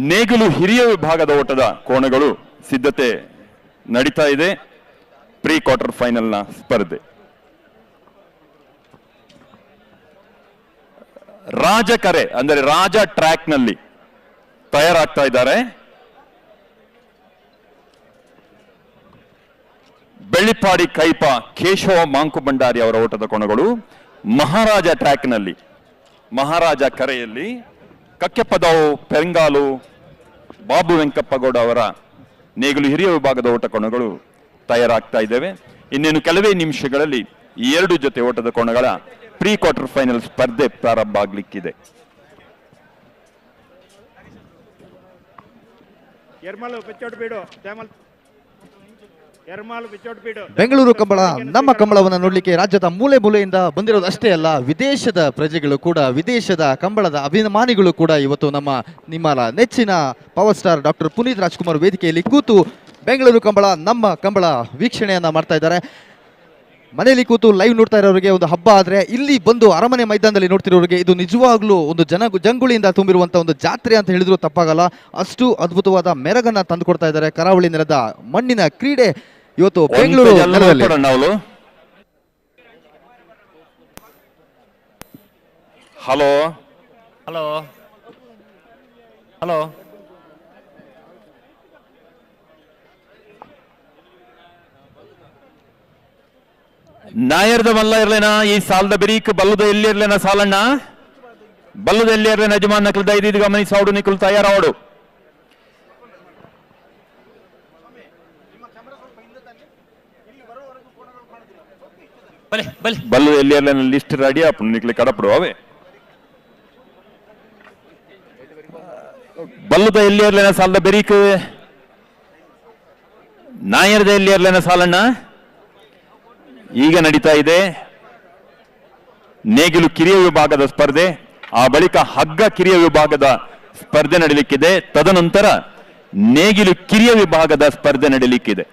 ನೇಗಿಲು ಹಿರಿಯ ವಿಭಾಗದ ಓಟದ ಕೋಣಗಳು ಸಿದ್ಧತೆ ನಡೀತಾ ಇದೆ. ಪ್ರೀ ಕ್ವಾರ್ಟರ್ ಫೈನಲ್ನ ಸ್ಪರ್ಧೆ. ರಾಜಕರೆ ಅಂದರೆ ರಾಜ ಟ್ರ್ಯಾಕ್ ನಲ್ಲಿ ತಯಾರಾಗ್ತಾ ಇದ್ದಾರೆ. ಬೆಳ್ಳಿಪಾಡಿ ಕೈಪ ಕೇಶವ ಮಾಂಕು ಭಂಡಾರಿ ಅವರ ಓಟದ ಕೋಣಗಳು ಮಹಾರಾಜ ಟ್ರ್ಯಾಕ್ ನಲ್ಲಿ, ಮಹಾರಾಜ ಕರೆಯಲ್ಲಿ ಕಕ್ಕೆಪದವು ಪೆರಂಗಾಲು ಬಾಬು ವೆಂಕಪ್ಪಗೌಡ ಅವರ ನೇಗಿಲು ಹಿರಿಯ ವಿಭಾಗದ ಓಟ ಕೋಣಗಳು ತಯಾರಾಗ್ತಾ ಇದ್ದೇವೆ. ಇನ್ನೇನು ಕೆಲವೇ ನಿಮಿಷಗಳಲ್ಲಿ 2 ಜೊತೆ ಓಟದ ಕೋಣಗಳ ಪ್ರೀ ಕ್ವಾರ್ಟರ್ ಫೈನಲ್ ಸ್ಪರ್ಧೆ ಪ್ರಾರಂಭ ಆಗ್ಲಿಕ್ಕಿದೆ. ಬೆಂಗಳೂರು ಕಂಬಳ ನಮ್ಮ ಕಂಬಳವನ್ನು ನೋಡಲಿಕ್ಕೆ ರಾಜ್ಯದ ಮೂಲೆ ಮೂಲೆಯಿಂದ ಬಂದಿರೋದು ಅಷ್ಟೇ ಅಲ್ಲ, ವಿದೇಶದ ಪ್ರಜೆಗಳು ಕೂಡ, ವಿದೇಶದ ಕಂಬಳದ ಅಭಿಮಾನಿಗಳು ಕೂಡ ಇವತ್ತು ನಿಮ್ಮ ನೆಚ್ಚಿನ power star doctor Puneeth Rajkumar ವೇದಿಕೆಯಲ್ಲಿ ಕೂತು ಬೆಂಗಳೂರು ಕಂಬಳ ನಮ್ಮ ಕಂಬಳ ವೀಕ್ಷಣೆಯನ್ನ ಮಾಡ್ತಾ ಇದ್ದಾರೆ. ಮನೆಯಲ್ಲಿ ಕೂತು ಲೈವ್ ನೋಡ್ತಾ ಇರೋರಿಗೆ ಒಂದು ಹಬ್ಬ ಆದರೆ, ಇಲ್ಲಿ ಬಂದು ಅರಮನೆ ಮೈದಾನದಲ್ಲಿ ನೋಡ್ತಿರೋರಿಗೆ ಇದು ನಿಜವಾಗ್ಲೂ ಒಂದು ಜಂಗುಳಿಯಿಂದ ತುಂಬಿರುವಂಥ ಒಂದು ಜಾತ್ರೆ ಅಂತ ಹೇಳಿದ್ರು ತಪ್ಪಾಗಲ್ಲ. ಅಷ್ಟು ಅದ್ಭುತವಾದ ಮೆರಗನ್ನ ತಂದುಕೊಡ್ತಾ ಇದ್ದಾರೆ. ಕರಾವಳಿ ನೆಲದ ಮಣ್ಣಿನ ಕ್ರೀಡೆ ಇವತ್ತು ಬೆಂಗಳೂರು ನೆಲದಲ್ಲಿ. ಹಲೋ ಹಲೋ ಹಲೋ ನಾಯರ್ದ ಮಲ್ಲ ಇರ್ಲೇನಾ ಈ ಸಾಲದ ಬಿರೀಕ್ ಬಲ್ಲದ ಎಲ್ಲಿ ಇರ್ಲೇನ ಸಾಲಣ್ಣ ಬಲ್ಲದ ಎಲ್ಲಿ ಇರ್ಲೇನ ಯಜಮಾನ್ ನಕಲ್ ದೈದು ಗಮನಿ ಸಾವುಡು ನಿಕಲ್ ತಯಾರಾವಡು ಬಲ್ಲದ ಎಲ್ಲಿ ಇರ್ಲೇನ ಲಿಸ್ಟ್ ರೆಡಿ ಆಪು ನಿಕ್ಲೆ ಕಡಪಡು ಅವೇ ಬಲ್ಲದ ಎಲ್ಲಿ ಇರ್ಲೇನ ಸಾಲದ ಬಿರೀಕ್ ನಾಯರ್ದ ಎಲ್ಲಿ ಇರ್ಲೇನ ಸಾಲಣ್ಣ ಈಗ ನಡೀತಾ ಇದೆ ನೇಗಿಲು ಕಿರಿಯ ವಿಭಾಗದ ಸ್ಪರ್ಧೆ. ಆ ಬಳಿಕ ಹಗ್ಗ ಕಿರಿಯ ವಿಭಾಗದ ಸ್ಪರ್ಧೆ ನಡೀಲಿಕ್ಕಿದೆ. ತದನಂತರ ನೇಗಿಲು ಕಿರಿಯ ವಿಭಾಗದ ಸ್ಪರ್ಧೆ ನಡೀಲಿಕ್ಕಿದೆ.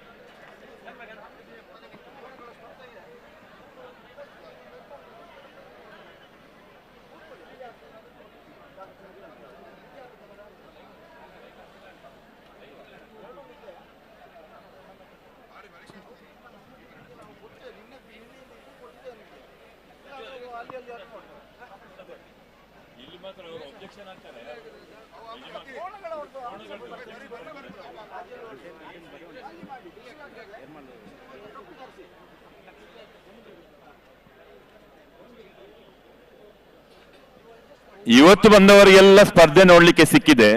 ಇವತ್ತು ಬಂದವರಿಗೆಲ್ಲ ಸ್ಪರ್ಧೆ ನೋಡ್ಲಿಕ್ಕೆ ಸಿಕ್ಕಿದೆ.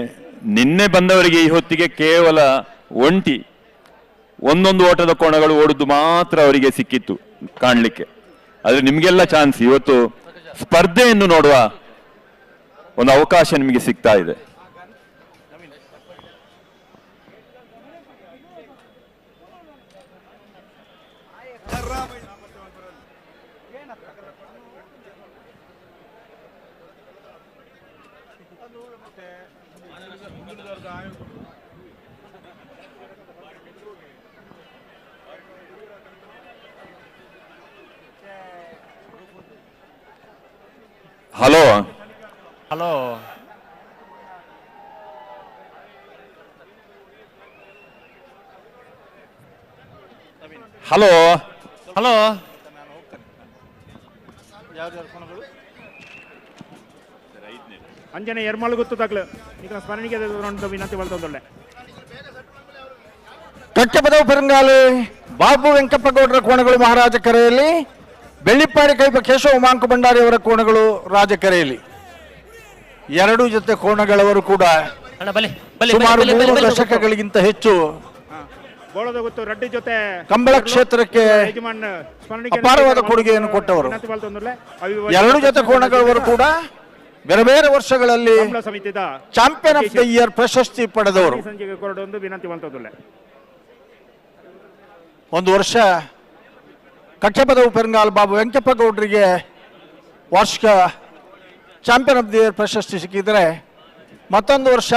ನಿನ್ನೆ ಬಂದವರಿಗೆ ಈ ಹೊತ್ತಿಗೆ ಕೇವಲ ಒಂಟಿ ಒಂದೊಂದು ಓಟದ ಕೋಣಗಳು ಓಡುದು ಮಾತ್ರ ಅವರಿಗೆ ಸಿಕ್ಕಿತ್ತು ಕಾಣ್ಲಿಕ್ಕೆ. ಆದ್ರೆ ನಿಮ್ಗೆಲ್ಲ ಚಾನ್ಸ್ ಇವತ್ತು ಸ್ಪರ್ಧೆಯನ್ನು ನೋಡುವ ಒಂದು ಅವಕಾಶ ನಿಮಗೆ ಸಿಗ್ತಾ ಇದೆ. ಹಲೋ ಹಲೋ ಹಲೋ ಹಲೋ ಅಂಜನೆ ಎರ್ಮಳಗುತ್ತು ತಗ್ಲು ಈಗ ಸ್ಮರಣಿಗೆ ವಿನಂತಿ ಬಲ್ತೊಂದುಳ್ಳೆ ಕಕ್ಕೆ ಪದವು ಪೆರಂಗಾಲು ಬಾಬು ವೆಂಕಪ್ಪಗೌಡರ ಕೋಣಗಳು ಮಹಾರಾಜ ಕರೆಯಲ್ಲಿ, ಬೆಳ್ಳಿಪ್ಪಾಡಿ ಕೈಪ ಕೇಶವ ಮಾಂಕು ಭಂಡಾರಿ ಅವರ ಕೋಣಗಳು ರಾಜಕೆರೆಯಲ್ಲಿ. ಎರಡು ಜೊತೆ ಕೋಣಗಳವರು ಕೂಡ ಸುಮಾರು 3 ದಶಕಗಳಿಗಿಂತ ಹೆಚ್ಚು ಗೋಳದ ಗೊತ್ತು ರೆಡ್ಡಿ ಜೊತೆ ಕಂಬಳ ಕ್ಷೇತ್ರಕ್ಕೆ ಅಪಾರವಾದ ಕೊಡುಗೆಯನ್ನು ಕೊಟ್ಟವರು. ಎರಡು ಜೊತೆ ಕೋಣಗಳವರು ಕೂಡ ಬೇರೆ ಬೇರೆ ವರ್ಷಗಳಲ್ಲಿ ಚಾಂಪಿಯನ್ ಆಫ್ ದ ಇಯರ್ ಪ್ರಶಸ್ತಿ ಪಡೆದವರು. ವಿನಂತಿ ಬಲ್ತೊಂದುಳ್ಳೆ ಒಂದು ವರ್ಷ ಕಕ್ಕೆ ಪದವು ಪೆರಂಗಾಲ್ ಬಾಬು ವೆಂಕಪ್ಪಗೌಡರಿಗೆ ವಾರ್ಷಿಕ ಚಾಂಪಿಯನ್ ಆಫ್ ದಿ ಇಯರ್ ಪ್ರಶಸ್ತಿ ಸಿಕ್ಕಿದರೆ, ಮತ್ತೊಂದು ವರ್ಷ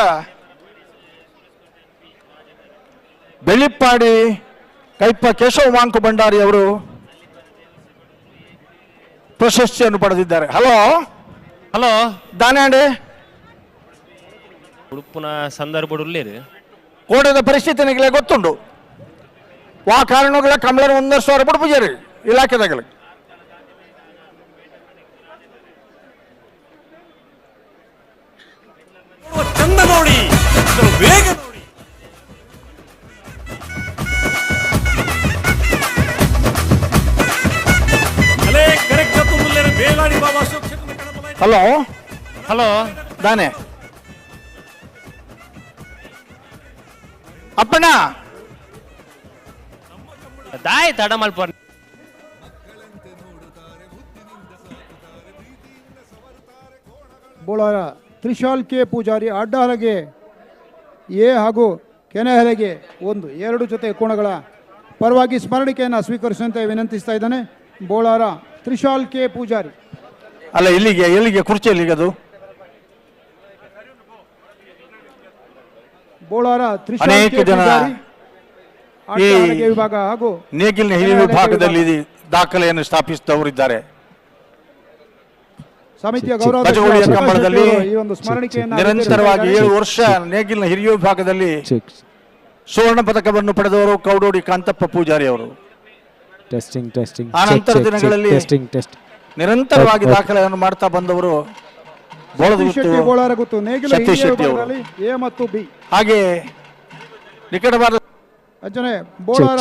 ಬೆಳ್ಳಿಪ್ಪಾಡಿ ಕೈಪ ಕೇಶವ ಮಾಂಕು ಭಂಡಾರಿ ಅವರು ಪ್ರಶಸ್ತಿಯನ್ನು ಪಡೆದಿದ್ದಾರೆ. ಹಲೋ ಹಲೋ ದಾನಾಡೆ ಉಡುಪಿನ ಸಂದರ್ಭ ಕೋಟದ ಪರಿಸ್ಥಿತಿ ನಿಗಲೇ ಗೊತ್ತುಂಡು. ಆ ಕಾರಣಗಳ ಕಮಲನ 1 ಸಾವಿರ ಪುಡುಪುಜಾರಿ ಇಲಾಖೆದಾಗ ಚಂದ ನೋಡಿ ಬೇಗ ನೋಡಿ. ಅಲೇ ಕರೆಕ್ಟ್ ತುಂಬುಲ್ಲೇರ ಬೇಲಾಡಿ ಬಾಬಾ ಅಶೋಕ್ ಶೆಟ್ಟಿ ಕಣಬಲ. ಹಲೋ ಹಲೋ ದಾನೆ ಅಪ್ಪಣ್ಣ ದಾಯ್ ತಡ ಮಲ್ಪ ಬೋಳಾರ ತ್ರಿಶಾಲ್ ಕೆ ಪೂಜಾರಿ ಅಡ್ಡಹಲಗೆ ಎ ಹಾಗೂ ಕೆನೆಹಲಗೆ 2 ಜೊತೆ ಕೋಣಗಳ ಪರವಾಗಿ ಸ್ಮರಣಿಕೆಯನ್ನು ಸ್ವೀಕರಿಸುವಂತೆ ವಿನಂತಿಸ್ತಾ ಇದ್ದಾನೆ. ಬೋಳಾರ ತ್ರಿಶಾಲ್ ಕೆ ಪೂಜಾರಿ. ಅಲ್ಲ ಎಲ್ಲಿಗೆ ಕುರ್ಚಿ ಎಲ್ಲಿಗೆ ಅದು? ಬೋಳಾರ ತ್ರಿಶಾಲ್ ಅನೇಕ ಕೆ ಜನ ಪೂಜಾರಿ ಈ ಅಡ್ಡಹಲಗೆ ವಿಭಾಗ ಹಾಗೂ ನೇಗಿಲಿನ ಹಿರಿಯ ವಿಭಾಗದಲ್ಲಿ ದಾಖಲೆಯನ್ನು ಸ್ಥಾಪಿಸಿದವರಿದ್ದಾರೆ. ಸಮಿತಿಯ ಬಜಗುಳಿಯ ಕಂಬಳದಲ್ಲಿ ಈ ಒಂದು ಸ್ಮರಣಿಕೆಯನ್ನು ನಿರಂತರವಾಗಿ 7 ವರ್ಷ ನೇಗಿಲಿನ ಹಿರಿಯ ವಿಭಾಗದಲ್ಲಿ ಸುವರ್ಣ ಪದಕವನ್ನು ಪಡೆದವರು ಕೌಡೋಡಿ ಕಾಂತಪ್ಪ ಪೂಜಾರಿ ಅವರು. ಆ ನಂತರ ದಿನಗಳಲ್ಲಿ ನಿರಂತರವಾಗಿ ದಾಖಲೆಯನ್ನು ಮಾಡ್ತಾ ಬಂದವರು ಬೋಳಾರ ಗುತ್ತು ನೇಗಿಲ ಸತೀಶ್ ಶೆಟ್ಟಿ ಅವರು. ವಿಭಾಗದಲ್ಲಿ ಎ ಮತ್ತು ಬಿ. ಹಾಗೆ ನಿಕಟವಾದ ಅಜ್ಜನೆ ಬೋಳಾರ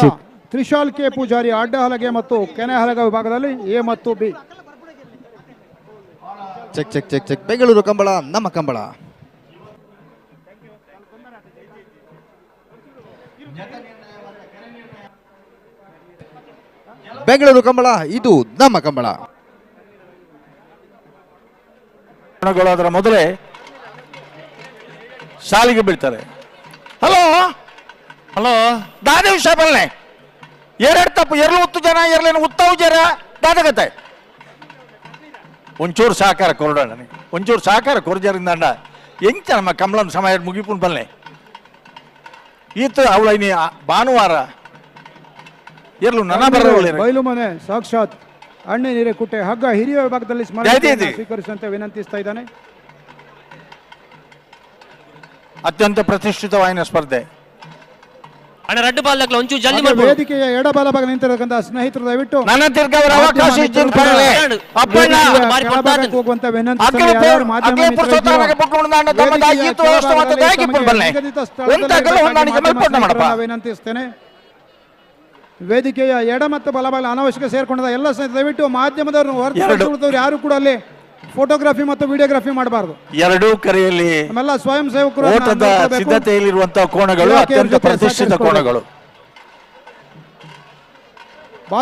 ತ್ರಿಶಾಲ್ ಕೆ ಪೂಜಾರಿ ಅಡ್ಡಹಲಗೆ ಮತ್ತು ಕೆನೆಹಲಗ ವಿಭಾಗದಲ್ಲಿ ಎ ಮತ್ತು B. Check check check check. Bengaluru Kambala ನಮ್ಮ ಕಂಬಳ. ಬೆಂಗಳೂರು ಕಂಬಳ ಇದು ನಮ್ಮ ಕಂಬಳ. ಅದರ ಮೊದಲೇ ಶಾಲೆಗೆ ಬೀಳ್ತಾರೆ. ಹಲೋ ಹಲೋ ದಾದೇವ್ ಸಾಬಲ್ನೆ ಎರಡು ತಪ್ಪು ಎರಲು ಉತ್ತು ಜನ ಎರಲೇನು ಉತ್ತಾವು ಜರ ದಾದಗತ್ತೆ ಒಂಚೂರು ಸಹಕಾರ ಕೊರಡೋಣ ನನಗೆ ಒಂಚೂರು ಸಹಕಾರ ಕೊರಜರಿಂದ ಅಂಡ ಹೆಂಚ ನಮ್ಮ ಕಮಲನ ಸಮಯ ಮುಗಿಪುನ್ ಬಲ್ಲೆ ಈತ ಅವಳೈನಿ ಭಾನುವಾರ ಎರಲು ನನ್ನ ಬರವಳೆ ಬಯಲು ಮನೆ ಸಾಕ್ಷಾತ್ ಅಣ್ಣೆ ನೀರೆ ಕುಟ್ಟೆ ಹಗ್ಗ ಹಿರಿಯ ವಿಭಾಗದಲ್ಲಿ ಸ್ಮರಣೆ ಸ್ವೀಕರಿಸುವಂತೆ ವಿನಂತಿಸ್ತಾ ಇದ್ದಾನೆ. ಅತ್ಯಂತ ಪ್ರತಿಷ್ಠಿತವಾದ ಸ್ಪರ್ಧೆ. ವೇದಿಕೆಯ ಎಡಬಲ ಭಾಗ ನಿಂತಿರತಕ್ಕಂಥ ಸ್ನೇಹಿತರು ದಯವಿಟ್ಟು ನನ್ನ ತಿರ್ಗವರ ಅವಕಾಶ ಹೋಗುವಂತ ವಿನಂತಿಸ್ತೇನೆ. ವೇದಿಕೆಯ ಎಡ ಮತ್ತು ಬಲಭಾಗ ಅನಾವಶ್ಯಕ ಸೇರ್ಕೊಂಡ ಎಲ್ಲ ಸ್ನೇಹಿತರು ದಯವಿಟ್ಟು ಮಾಧ್ಯಮದವರು ಹೊರತುಪಡಿಸಿದವರು ಯಾರು ಕೂಡ ಅಲ್ಲಿ ಫೋಟೋಗ್ರಫಿ ಮತ್ತು ವಿಡಿಯೋಗ್ರಫಿ ಮಾಡಬಾರದು. ಎರಡೂ ಕರೆಯಲ್ಲಿ ನಮ್ಮೆಲ್ಲ ಸ್ವಯಂ ಸೇವಕರು ಓಟದ ಸಿದ್ಧತೆಯಲ್ಲಿರುವಂತಹ ಕೋಣಗಳು ಅತ್ಯಂತ ಪ್ರತಿಷ್ಠಿತ ಕೋಣಗಳು.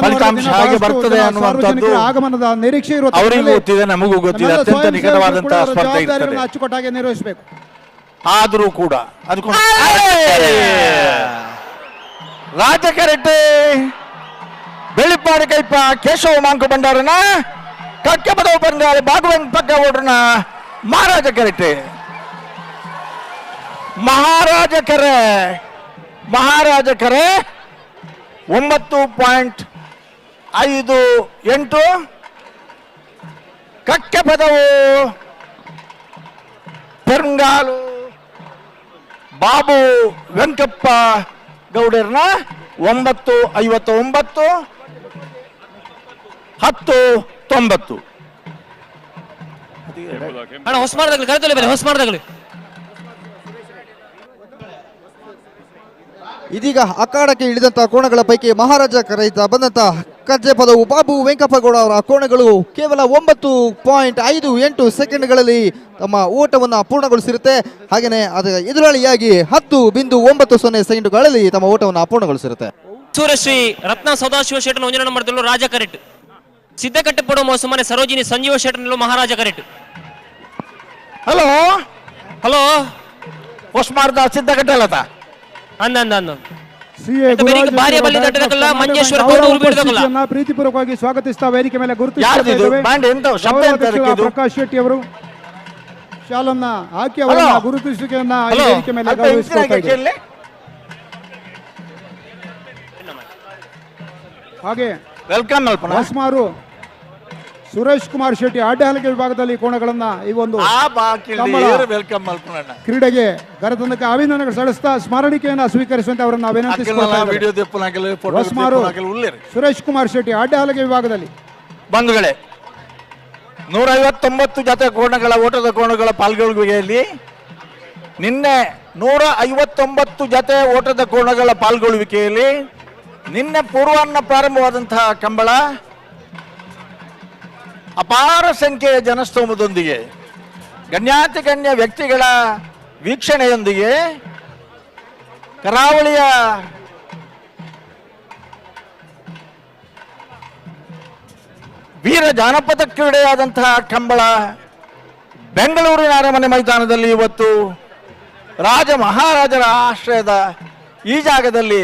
ಫಲಿತಾಂಶ ಹಾಗೆ ಬರ್ತದೆ ಅನ್ನುವಂಥದ್ದು ಆಗಮನದ ನಿರೀಕ್ಷೆ ಅವರಿಗೂ ಗೊತ್ತಿದೆ, ನಮಗೂ ಗೊತ್ತಿದೆ. ಅತ್ಯಂತ ನಿಕಟವಾದಂತಹ ಸ್ಪರ್ಧೆ ಇರ್ತದೆ. ಅಚ್ಚುಕಟ್ಟಾಗಿ ನಿರ್ವಹಿಸಬೇಕು. ಆದರೂ ಕೂಡ ಅದಕ್ಕೆ ರಾಜಕರೆಟ್ಟೆ ಬೆಳ್ಳಿಪ್ಪಾಡಿ ಕೈಪ ಕೇಶವ ಮಾಂಕು ಭಂಡಾರನ ಕಕ್ಕೆ ಪದವು ಬಂಗಾಳಿ ಬಾಗುವಂತ ಪಕ್ಕ ಓಡ್ರನ ಮಹಾರಾಜ ಕೆರೆಟ್ಟೆ ಮಹಾರಾಜ ಕೆರೆ 9.58 ಕಕ್ಕೆ ಪದವು ಪೆರಂಗಾಲು ಬಾಬು ವೆಂಕಪ್ಪ ಗೌಡರ್ನ 9.59 10.90 ಅಣ್ಣ ಹೊಸಮಾರ್ದಾಗಲಿ ಕರೆತೊಲೆ ಬೇರೆ ಹೊಸಮಾರ್ದಾಗಲಿ. ಇದೀಗ ಅಖಾಡಕ್ಕೆ ಇಳಿದಂತಹ ಕೋಣಗಳ ಪೈಕಿ ಮಹಾರಾಜ ಕರೆಯುತ್ತಾ ಬಂದಂತಹ ಕಜ್ಜೆ ಪದವು ಬಾಬು ವೆಂಕಪ್ಪಗೌಡ ಅವರ ಕೋಣಗಳು ಕೇವಲ 9.58 ಸೆಕೆಂಡ್ಗಳಲ್ಲಿ ತಮ್ಮ ಓಟವನ್ನು ಪೂರ್ಣಗೊಳಿಸಿರುತ್ತೆ. ಹಾಗೆಯೇ ಅದರ ಎದುರಾಳಿಯಾಗಿ 10.90 ಸೆಕೆಂಡ್ಗಳಲ್ಲಿ ತಮ್ಮ ಓಟವನ್ನು ಪೂರ್ಣಗೊಳಿಸಿರುತ್ತೆ. ಸೂರಶ್ರೀ ರತ್ನ ಸದಾಶಿವ ಶೆಟ್ಟರ್ 1 ನಂಬರ್ ರಾಜ ಕರೆಟ್. ಸಿದ್ದಕಟ್ಟೆ ಪಡೋ ಮೋಸಮನೆ ಸರೋಜಿನಿ ಸಂಜೀವ ಶೆಟ್ಟರ್ ಮಹಾರಾಜ ಕರೆಟ್. ಹಲೋ ಹಲೋ ಹೊಸ್ಮಾರ್ದ ಸಿದ್ದಕಟ್ಟೆ ಅಲ್ಲತ ಅಂದ CA ಭಾರಿ ಬಲ್ಲಿ ದಟ್ಟದಕ್ಕಲ್ಲ ಮಂಜೇಶ್ವರ ಉಪಸ್ಥಿತಿಯನ್ನ ಪ್ರೀತಿಪೂರ್ವಕವಾಗಿ ಸ್ವಾಗತಿಸ್ತಾ ವೇದಿಕೆ ಮೇಲೆ ಪ್ರಕಾಶ್ ಶೆಟ್ಟಿ ಅವರು ಶಾಲನ್ನ ಹಾಕಿ ಅವರ ಗುರುತಿಸುವಿಕೆಯನ್ನ ಈ ವೇದಿಕೆ ಮೇಲೆ ಗೌರವಿಸಿಕೊಳ್ತಾ ಇದ್ದಾರೆ. ಹಾಗೆ ವೆಲ್ಕಮ್ ಹೊಸಮಾರು ಸುರೇಶ್ ಕುಮಾರ್ ಶೆಟ್ಟಿ ಅಡ್ಡ ಹಲಗೆ ವಿಭಾಗದಲ್ಲಿ ಕೋಣಗಳನ್ನ ಈ ಒಂದು ವೆಲ್ಕಮ್ ಮಲ್ಪನಣ್ಣ ಕ್ರೀಡೆಗೆ ಕರೆತಂದಕ್ಕೆ ಅಭಿನಂದನೆಗಳು ಸಲ್ಲಿಸ್ತಾ ಸ್ಮರಣಿಕೆಯನ್ನ ಸ್ವೀಕರಿಸುವಂತೆ ಅವರನ್ನ ವಿನಂತಿಸಿಕೊಳ್ಳುತ್ತಾರೆ. ಹೊಸಮಾರು ಸುರೇಶ್ ಕುಮಾರ್ ಶೆಟ್ಟಿ ಅಡ್ಡ ಹಲಗೆ ವಿಭಾಗದಲ್ಲಿ ಬಂಧುಗಳೇ 159 ಜೊತೆ ಕೋಣಗಳ ಓಟದ ಕೋಣಗಳ ಪಾಲ್ಗೊಳ್ಳುವಿಕೆಯಲ್ಲಿ ನಿನ್ನೆ 159 ಜೊತೆ ಓಟದ ಕೋಣಗಳ ಪಾಲ್ಗೊಳ್ಳುವಿಕೆಯಲ್ಲಿ ನಿನ್ನೆ ಪೂರ್ವಾಹ್ನ ಪ್ರಾರಂಭವಾದಂತಹ ಕಂಬಳ ಅಪಾರ ಸಂಖ್ಯೆಯ ಜನಸ್ತೋಮದೊಂದಿಗೆ ಗಣ್ಯಾತಿ ಗಣ್ಯ ವ್ಯಕ್ತಿಗಳ ವೀಕ್ಷಣೆಯೊಂದಿಗೆ ಕರಾವಳಿಯ ವೀರ ಜಾನಪದ ಕ್ರೀಡೆಯಾದಂತಹ ಕಂಬಳ ಬೆಂಗಳೂರಿನ ಅರಮನೆ ಮೈದಾನದಲ್ಲಿ ಇವತ್ತು ರಾಜ ಮಹಾರಾಜರ ಆಶ್ರಯದ ಈ ಜಾಗದಲ್ಲಿ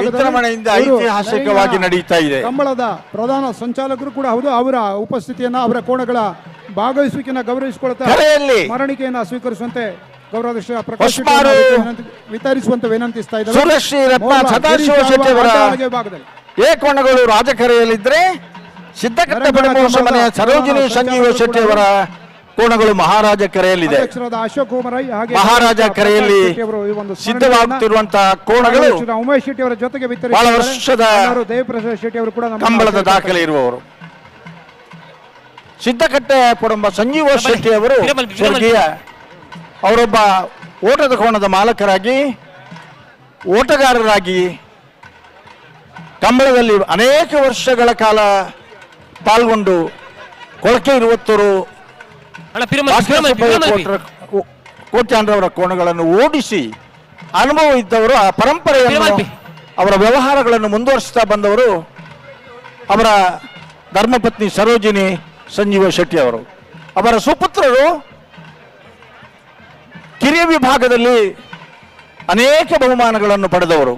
ವಿಜೃಂಭಣೆಯಿಂದ ಐತಿಹಾಸಿಕವಾಗಿ ನಡೀತಾ ಇದೆ. ಕಂಬಳದ ಪ್ರಧಾನ ಸಂಚಾಲಕರು ಕೂಡ ಹೌದು. ಅವರ ಉಪಸ್ಥಿತಿಯನ್ನ ಅವರ ಕೋಣಗಳ ಭಾಗವಹಿಸುವಿಕೆಯನ್ನು ಗೌರವಿಸಿಕೊಳ್ಳುತ್ತಾರೆ. ಸ್ಮರಣಿಕೆಯನ್ನ ಸ್ವೀಕರಿಸುವಂತೆ ಗೌರವಾಧ್ಯಕ್ಷ ಪ್ರಕಾಶ್ ವಿತರಿಸುವಂತೆ ವಿನಂತಿಸ್ತಾ ಇದ್ದಾರೆ. ಸುರಶ್ರೀ ರತ್ನ ಸದಾಶಿವ ಶೆಟ್ಟಿ ಅವರ ಎ ಕೋಣಗಳು ರಾಜಕರೆಯಲ್ಲಿದ್ದರೆ ಸಿದ್ದಕಟ್ಟೆ ಬಡಮೋಸ ಮನೆಯ ಸರೋಜಿನಿ ಸಂಜೀವ ಶೆಟ್ಟಿ ಅವರ ಕೋಣಗಳು ಮಹಾರಾಜ ಕೆರೆಯಲ್ಲಿದೆ. ಮಹಾರಾಜ ಕೆರೆಯಲ್ಲಿ ಸಿದ್ಧವಾಗುತ್ತಿರುವಂತಹ ಕೋಣಗಳು ಉಮೇಶ್ ಶೆಟ್ಟಿ ಅವರ ಜೊತೆಗೆ ಬಹಳ ವರ್ಷದ ದೇವಪ್ರಸಾದ್ ಶೆಟ್ಟಿ ಅವರು ಕೂಡ ಕಂಬಳದ ದಾಖಲೆ ಇರುವವರು. ಸಿದ್ದಕಟ್ಟೆ ಪುಡಂಬ ಸಂಜೀವ ಶೆಟ್ಟಿ ಅವರು ಸ್ವರ್ಗೀಯ ಅವರೊಬ್ಬ ಓಟದ ಕೋಣದ ಮಾಲಕರಾಗಿ ಓಟಗಾರರಾಗಿ ಕಂಬಳದಲ್ಲಿ ಅನೇಕ ವರ್ಷಗಳ ಕಾಲ ಪಾಲ್ಗೊಂಡು ಕೊಳಕೆ ಇರುವತ್ತರು ಕೋಟ್ಯಾಂಡ್ರವರ ಕೋಣಗಳನ್ನು ಓಡಿಸಿ ಅನುಭವ ಇದ್ದವರು ಆ ಪರಂಪರೆಯನ್ನು ಅವರ ವ್ಯವಹಾರಗಳನ್ನು ಮುಂದುವರಿಸ್ತಾ ಬಂದವರು ಅವರ ಧರ್ಮಪತ್ನಿ ಸರೋಜಿನಿ ಸಂಜೀವ ಶೆಟ್ಟಿ ಅವರು. ಅವರ ಸುಪುತ್ರರು ಕಿರಿಯ ವಿಭಾಗದಲ್ಲಿ ಅನೇಕ ಬಹುಮಾನಗಳನ್ನು ಪಡೆದವರು,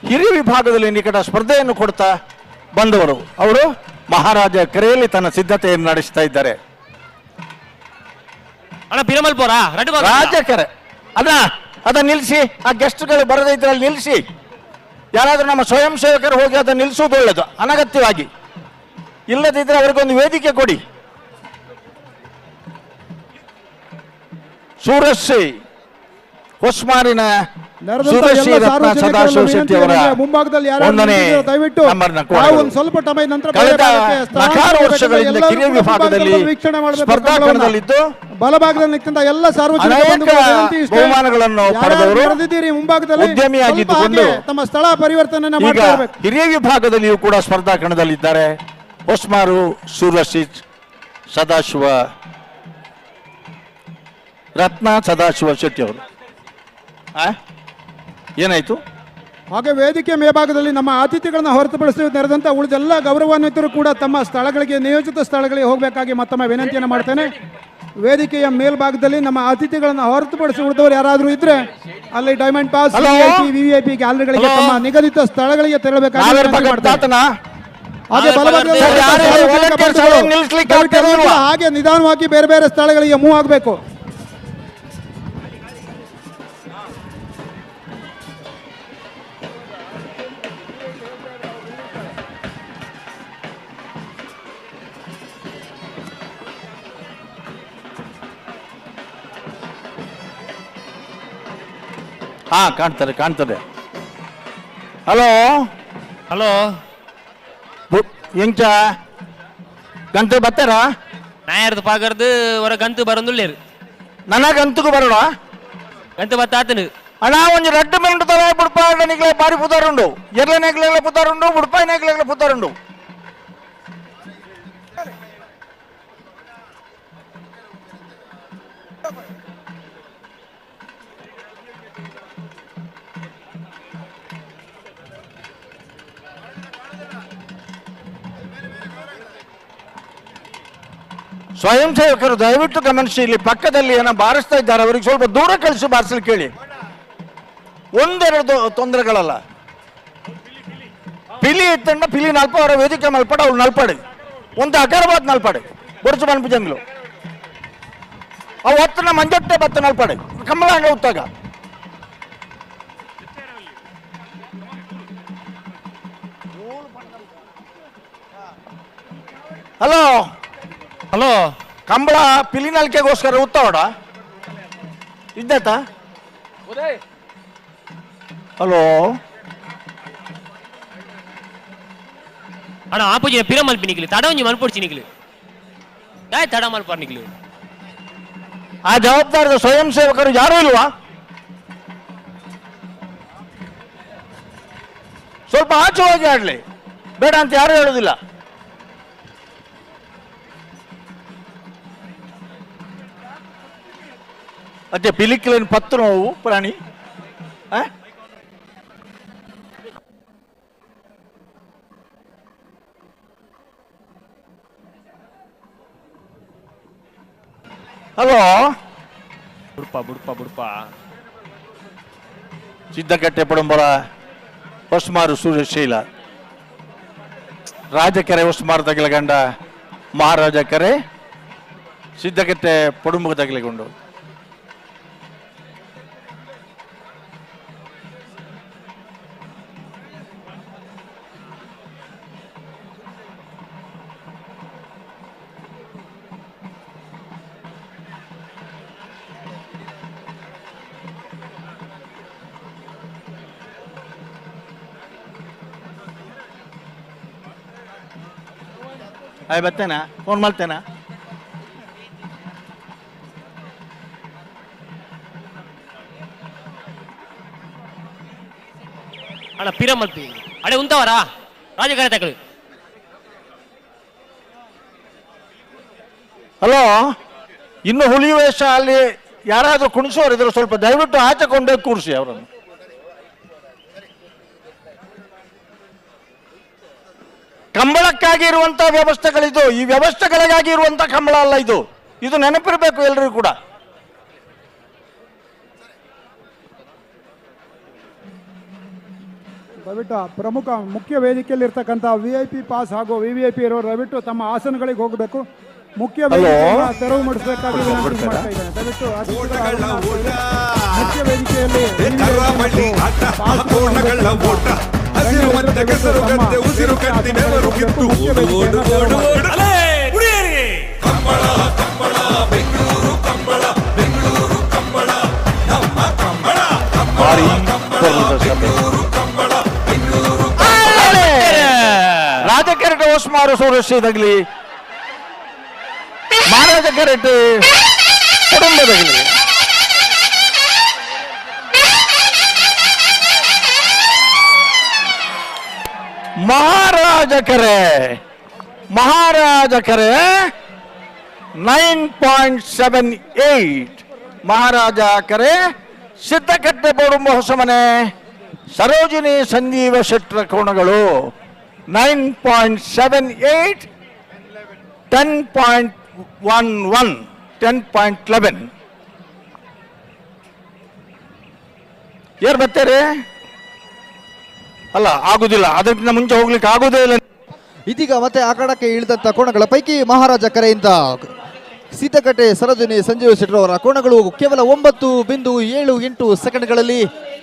ಹಿರಿಯ ವಿಭಾಗದಲ್ಲಿ ನಿಕಟ ಸ್ಪರ್ಧೆಯನ್ನು ಕೊಡ್ತಾ ಬಂದವರು. ಅವರು ಮಹಾರಾಜ ಕೆರೆಯಲ್ಲಿ ತನ್ನ ಸಿದ್ಧತೆಯನ್ನು ನಡೆಸ್ತಾ ಇದ್ದಾರೆ. ರಾಜಕರೆ ಅದನ್ನ ನಿಲ್ಲಿಸಿ, ಆ ಗೆಸ್ಟ್ಗಳು ಬರದೇ ಇದ್ರಲ್ಲಿ ನಿಲ್ಲಿಸಿ. ಯಾರಾದ್ರೂ ನಮ್ಮ ಸ್ವಯಂ ಸೇವಕರು ಹೋಗಿ ಅದನ್ನು ನಿಲ್ಲಿಸುವುದು ಒಳ್ಳೆಯದು, ಅನಗತ್ಯವಾಗಿ. ಇಲ್ಲದಿದ್ರೆ ಅವರಿಗೊಂದು ವೇದಿಕೆ ಕೊಡಿ. ಸೂರಶ್ರೀ ಹೊಸ್ಮಾರಿನ ಸುರಶ್ರೀ ರತ್ನ ಸದಾಶಿವ ಶೆಟ್ಟಿ ಅವರ ದಯವಿಟ್ಟು ಸ್ವಲ್ಪ ಸಮಯ ನಂತರ ವರ್ಷಗಳಿಂದ ಕಿರಿಯ ವಿಭಾಗದಲ್ಲಿ ಸ್ಪರ್ಧಾಕಣದಲ್ಲಿದ್ದು ಬಲಭಾಗದಲ್ಲಿ ಎಲ್ಲ ಸಾರ್ವಜನಿಕ ಬಹುಮಾನಗಳನ್ನು ಪಡೆದವರು ಉದ್ಯಮಿಯಾಗಿದ್ದುಕೊಂಡು ತಮ್ಮ ಸ್ಥಳ ಪರಿವರ್ತನೆ ಹಿರಿಯ ವಿಭಾಗದಲ್ಲಿಯೂ ಕೂಡ ಸ್ಪರ್ಧಾಕಣದಲ್ಲಿದ್ದಾರೆ. ಹೊಸ್ಮಾರು ಸುರಶ್ರೀ ಸದಾಶಿವ ರತ್ನ ಸದಾಶಿವ ಶೆಟ್ಟಿ ಅವರು. ಏನಾಯ್ತು? ಹಾಗೆ ವೇದಿಕೆ ಮೇಲ್ಭಾಗದಲ್ಲಿ ನಮ್ಮ ಅತಿಥಿಗಳನ್ನ ಹೊರತುಪಡಿಸಿ ನೆರೆದಂತ ಉಳಿದೆಲ್ಲ ಗೌರವಾನ್ವಿತರು ಕೂಡ ತಮ್ಮ ಸ್ಥಳಗಳಿಗೆ, ನಿಯೋಜಿತ ಸ್ಥಳಗಳಿಗೆ ಹೋಗಬೇಕಾಗಿ ಮತ್ತೊಮ್ಮೆ ವಿನಂತಿಯನ್ನು ಮಾಡ್ತೇನೆ. ವೇದಿಕೆಯ ಮೇಲ್ಭಾಗದಲ್ಲಿ ನಮ್ಮ ಅತಿಥಿಗಳನ್ನ ಹೊರತುಪಡಿಸಿ ಉಳಿದವರು ಯಾರಾದರೂ ಇದ್ರೆ ಅಲ್ಲಿ ಡೈಮಂಡ್ ಪಾಸ್, ವಿವಿಐಪಿ ಗ್ಯಾಲರಿಗಳಿಗೆ ತಮ್ಮ ನಿಗದಿತ ಸ್ಥಳಗಳಿಗೆ ತೆರಳಬೇಕಾಗಿ ಹಾಗೆ ಬಲಭಾಗದಲ್ಲಿ ಹಾಗೆ ನಿಧಾನವಾಗಿ ಬೇರೆ ಬೇರೆ ಸ್ಥಳಗಳಿಗೆ ಮೂವ್ ಆಗಬೇಕು. ಕಾಣ್ತದೆ. ಹಲೋ ಹಲೋ ಎಂಚ ಗಂಟೆ ಬರ್ತಾರ? ನಾಯರ್ದು ಪಾಗರ್ದು ಹೊರ ಗಂತು ಬರಂದುಳ್ಳೇರು ನನ್ನ ಗಂತುಗೂ ಬರೋಣ ಗಂತು ಬತ್ತಾತನು ಅಣ್ಣ ಒಂದು ರೆಡ್ ಮೆಂಡು ತವ ಬುಡ್ಪ ನಿಗ್ಲೆ ಬಾರಿ ಪುತಾರುಂಡು ಎರ್ಲೆ ನೆಗ್ಲೆಗ್ಲೆ ಪುತಾರುಂಡು ಬುಡ್ಪಾಯಿ ನೆಗ್ಲೆಗ್ಲೆ ಪುತಾರುಂಡು ಸ್ವಯಂ ಸೇವಕರು ದಯವಿಟ್ಟು ಗಮನಿಸಿ, ಇಲ್ಲಿ ಪಕ್ಕದಲ್ಲಿ ಏನೋ ಬಾರಿಸ್ತಾ ಇದ್ದಾರೆ, ಅವರಿಗೆ ಸ್ವಲ್ಪ ದೂರ ಕಳಿಸಿ ಬಾರಿಸಲು ಕೇಳಿ. ಒಂದೆರಡು ತೊಂದರೆಗಳಲ್ಲ. పిలి ఎత్తండి పిలి నలపడ వేదిక నలపడ ಅವ್ರು నలపడి ಒಂದು ಅಗರಬಾದ್ ನಲ್ಪಡೆ ಬೊರ್ಚು ಬನ್ಪಿಜಂಗ್ಲು ಅವು ಹೊತ್ತನ ಮಂಜಟ್ಟೆ ಬತ್ತ ನಲ್ಪಡೆ ಕಮ್ಮಲಾಂಗ ಉತ್ತಾಗ ಹಲೋ ಹಲೋ ಕಂಬಳ ಪಿಲಿನಲ್ಕೆಗೋಸ್ಕರ ಉತ್ತವಡ ಇದ್ದಾತ ಹಲೋ ಅಣ್ಣ ಆಪೋಜಿನ ಪಿರ ಮಲ್ಪಿ ನಿಕ್ಲಿ ತಡ ಒಂಜಿ ಮಲ್ಪೊಡ್ಚಿ ನಿಕ್ಲಿ ದಾಯ್ ತಡ ಮಲ್ಪಾರ್ ನಿಕ್ಲಿ ಆ ಜವಾಬ್ದಾರದ ಸ್ವಯಂ ಸೇವಕರು ಯಾರು ಇಲ್ವಾ? ಸ್ವಲ್ಪ ಆಚೆ ಹೋಗಿ ಆಡ್ಲಿ, ಬೇಡ ಅಂತ ಯಾರು ಹೇಳುದಿಲ್ಲ. ಅದೇ ಪಿಲಿಕ್ಲೇನು ಪತ್ತು ನೋವು ಪ್ರಾಣಿ ಹಲೋ ಬುಡ್ಪ ಸಿದ್ದಕಟ್ಟೆ ಪಡುಂಬರ ಹೊಸ್ಮಾರು ಸೂರ್ಯಶೀಲ ರಾಜಕೆರೆ ಹೊಸ್ಮಾರು ತಗಲಗಂಡ ಮಹಾರಾಜ ಕೆರೆ ಸಿದ್ದಕಟ್ಟೆ ಪಡುಂಬ ತಗಲಿಗೊಂಡು ಆಯ್ ಬರ್ತೇನಾ ಫೋನ್ ಮಾಡ್ತೇನಾ? ಅಣ್ಣ ಪಿರ ಮಲ್ಪಿ ಅಡೆ ಉಂತವರಾ ರಾಜಕಾರಣ ತಗೊಳ್ಳಿ. ಹಲೋ, ಇನ್ನು ಹುಲಿ ವೇಷ ಅಲ್ಲಿ ಯಾರಾದ್ರೂ ಕುಣಿಸೋರು ಇದ್ರೆ ಸ್ವಲ್ಪ ದಯವಿಟ್ಟು ಆಚೆ ಕೊಂಡೇ ಕೂರಿಸಿ ಅವರನ್ನು. ಕಂಬಳಕ್ಕಾಗಿ ಇರುವಂತಹ ವ್ಯವಸ್ಥೆಗಳಿದು, ಈ ವ್ಯವಸ್ಥೆಗಳಿಗಾಗಿ ಇರುವಂತಹ ಕಂಬಳ ಅಲ್ಲ ಇದು. ಇದು ನೆನಪಿರಬೇಕು ಎಲ್ಲರಿಗೂ ಕೂಡ. ದಯವಿಟ್ಟು ಪ್ರಮುಖ ಮುಖ್ಯ ವೇದಿಕೆಯಲ್ಲಿ ಇರ್ತಕ್ಕಂಥ VIP ಪಾಸ್ ಹಾಗೂ VVIP ಇರೋರು ದಯವಿಟ್ಟು ತಮ್ಮ ಆಸನಗಳಿಗೆ ಹೋಗಬೇಕು. ಮುಖ್ಯ ವೇದಿಕೆಯನ್ನು ತೆರವು ಮಾಡಿಸಬೇಕಾಗಿ ವಿನಂತಿ ಮಾಡ್ತಾ ಇದ್ದೇನೆ. ದಯವಿಟ್ಟು ಮುಖ್ಯ ವೇದಿಕೆಯಲ್ಲಿ ಹಸಿರು ಮತ್ತೆ ಕೆಸರು ಗದ್ದೆ ಉಸಿರು ಕಟ್ಟಿ ಬೆವರು ಕಿತ್ತು ಕಂಬಳ ಕಂಬಳ ಬೆಂಗಳೂರು ಕಂಬಳ ಬೆಂಗಳೂರು ಕಂಬಳ ನಮ್ಮ ಕಂಬಳ ರಾಜಕೆರೆಟ್ ಹೊಸ್ಮಾರು ಸೋರಸ್ಯದಾಗಲಿ ಮಹಾರಾಜ ಕೆರೆಟ್ ಕುಟುಂಬದಾಗಲಿ ಮಹಾರಾಜ ಕೆರೆ 9.78 ಮಹಾರಾಜ ಕೆರೆ ಸಿದ್ದಕಟ್ಟೆ ಬೋಡುಂಬ ಹೊಸಮನೆ ಸರೋಜಿನಿ ಸಂಜೀವ ಶೆಟ್ರ ಕೋಣಗಳು 9.78 10.11 10.11 ಯಾರು ಬರ್ತಾರೆ? ಅಲ್ಲ ಆಗುದಿಲ್ಲ, ಅದಕ್ಕಿಂತ ಮುಂಚೆ ಹೋಗ್ಲಿಕ್ಕೆ ಆಗುದೇ ಇಲ್ಲ. ಇದೀಗ ಮತ್ತೆ ಆಕಡಕ್ಕೆ ಇಳಿದಂತ ಕೋಣಗಳ ಪೈಕಿ ಮಹಾರಾಜ ಕೆರೆಯಿಂದ ಸಿದ್ದಕಟ್ಟೆ ಸರೋಜಿನಿ ಸಂಜೀವ ಶೆಟ್ಟರ್ ಅವರ ಕೋಣಗಳು ಕೇವಲ 9.78 ಸೆಕೆಂಡ್ಗಳಲ್ಲಿ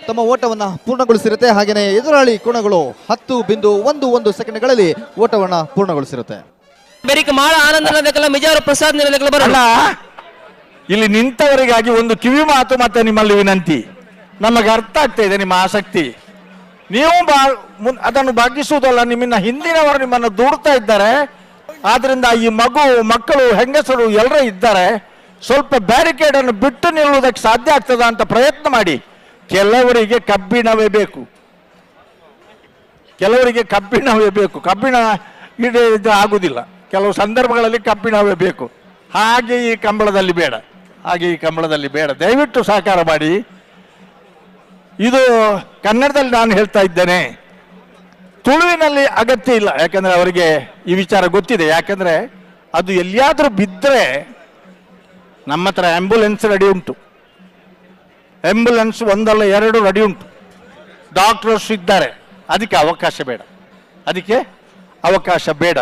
ತಮ್ಮ ಓಟವನ್ನು ಪೂರ್ಣಗೊಳಿಸಿರುತ್ತೆ. ಹಾಗೆಯೇ ಎದುರಾಳಿ ಕೋಣಗಳು 10.11 ಸೆಕೆಂಡ್ಗಳಲ್ಲಿ ಓಟವನ್ನು ಪೂರ್ಣಗೊಳಿಸಿರುತ್ತೆ. ಮಾಳ ಆನಂದ ಮಿಜಾರು ಪ್ರಸಾದ್ ಬರಲ್ಲ. ಇಲ್ಲಿ ನಿಂತವರಿಗಾಗಿ ಒಂದು ಕಿವಿ ಮಾತು ಮತ್ತೆ ನಿಮ್ಮಲ್ಲಿ ವಿನಂತಿ. ನಮಗೆ ಅರ್ಥ ಆಗ್ತಾ ಇದೆ ನಿಮ್ಮ ಆಸಕ್ತಿ. ನೀವು ಅದನ್ನು ಭಾಗಿಸುವುದಲ್ಲ, ನಿಮ್ಮನ್ನ ಹಿಂದಿನವರು ನಿಮ್ಮನ್ನು ದೂಡ್ತಾ ಇದ್ದಾರೆ. ಆದ್ರಿಂದ ಈ ಮಕ್ಕಳು ಹೆಂಗಸರು ಎಲ್ಲರೂ ಇದ್ದಾರೆ, ಸ್ವಲ್ಪ ಬ್ಯಾರಿಕೇಡ್ ಅನ್ನು ಬಿಟ್ಟು ನಿಲ್ಲುವುದಕ್ಕೆ ಸಾಧ್ಯ ಆಗ್ತದ ಅಂತ ಪ್ರಯತ್ನ ಮಾಡಿ. ಕೆಲವರಿಗೆ ಕಬ್ಬಿಣವೇ ಬೇಕು, ಕಬ್ಬಿಣ ಇದು ಆಗುದಿಲ್ಲ, ಕೆಲವು ಸಂದರ್ಭಗಳಲ್ಲಿ ಕಬ್ಬಿಣವೇ ಬೇಕು. ಹಾಗೆ ಈ ಕಂಬಳದಲ್ಲಿ ಬೇಡ, ದಯವಿಟ್ಟು ಸಹಕಾರ ಮಾಡಿ. ಇದು ಕನ್ನಡದಲ್ಲಿ ನಾನು ಹೇಳ್ತಾ ಇದ್ದೇನೆ, ತುಳುವಿನಲ್ಲಿ ಅಗತ್ಯ ಇಲ್ಲ, ಯಾಕಂದ್ರೆ ಅವರಿಗೆ ಈ ವಿಚಾರ ಗೊತ್ತಿದೆ. ಯಾಕಂದ್ರೆ ಅದು ಎಲ್ಲಿಯಾದ್ರೂ ಬಿದ್ದರೆ ನಮ್ಮ ಹತ್ರ ಆಂಬ್ಯುಲೆನ್ಸ್ ರೆಡಿ ಉಂಟು, ಆಂಬ್ಯುಲೆನ್ಸ್ ಒಂದಲ್ಲ ಎರಡು ರೆಡಿ ಉಂಟು, ಡಾಕ್ಟರ್ಸ್ ಇದ್ದಾರೆ. ಅದಕ್ಕೆ ಅವಕಾಶ ಬೇಡ.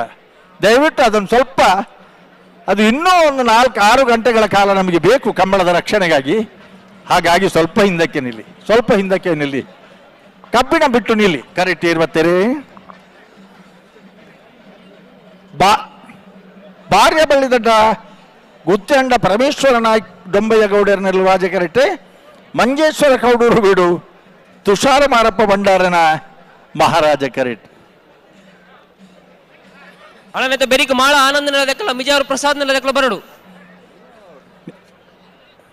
ದಯವಿಟ್ಟು ಅದನ್ನು ಸ್ವಲ್ಪ, ಅದು ಇನ್ನೂ ಒಂದು 4-6 ಗಂಟೆಗಳ ಕಾಲ ನಮಗೆ ಬೇಕು ಕಂಬಳದ ರಕ್ಷಣೆಗಾಗಿ. ಹಾಗಾಗಿ ಸ್ವಲ್ಪ ಹಿಂದಕ್ಕೆ ನಿಲ್ಲಿ, ಕಬ್ಬಿಣ ಬಿಟ್ಟು ನಿಲ್ಲಿ. ಕರೆಕ್ಟ್ ಇರುವತ್ತೇರಿ. ಬಾರ್ಯ ಬಳ್ಳಿದಡ್ಡ ಗುತ್ತಂಡ ಪರಮೇಶ್ವರ ನಾಯ್ಕ ಡೊಂಬಯ್ಯ ಗೌಡರನೆಲ್ಲ ರಾಜಕರೆಟ್ಟೆ ಮಂಜೇಶ್ವರ ಕೌಡೂರು ಬೀಡು ತುಷಾರ ಮಾರಪ್ಪ ಭಂಡಾರನ ಮಹಾರಾಜ ಕರೆಟ್ ಅಣ್ಣನೈತೆ ಬೆರಿಕ ಮಾಳ ಆನಂದ ನೆಲದಕ್ಕಲ್ಲ ಮಿಜಾರು ಪ್ರಸಾದ್ ನೆಲದಕ್ಕಲ್ಲ ಬರಡು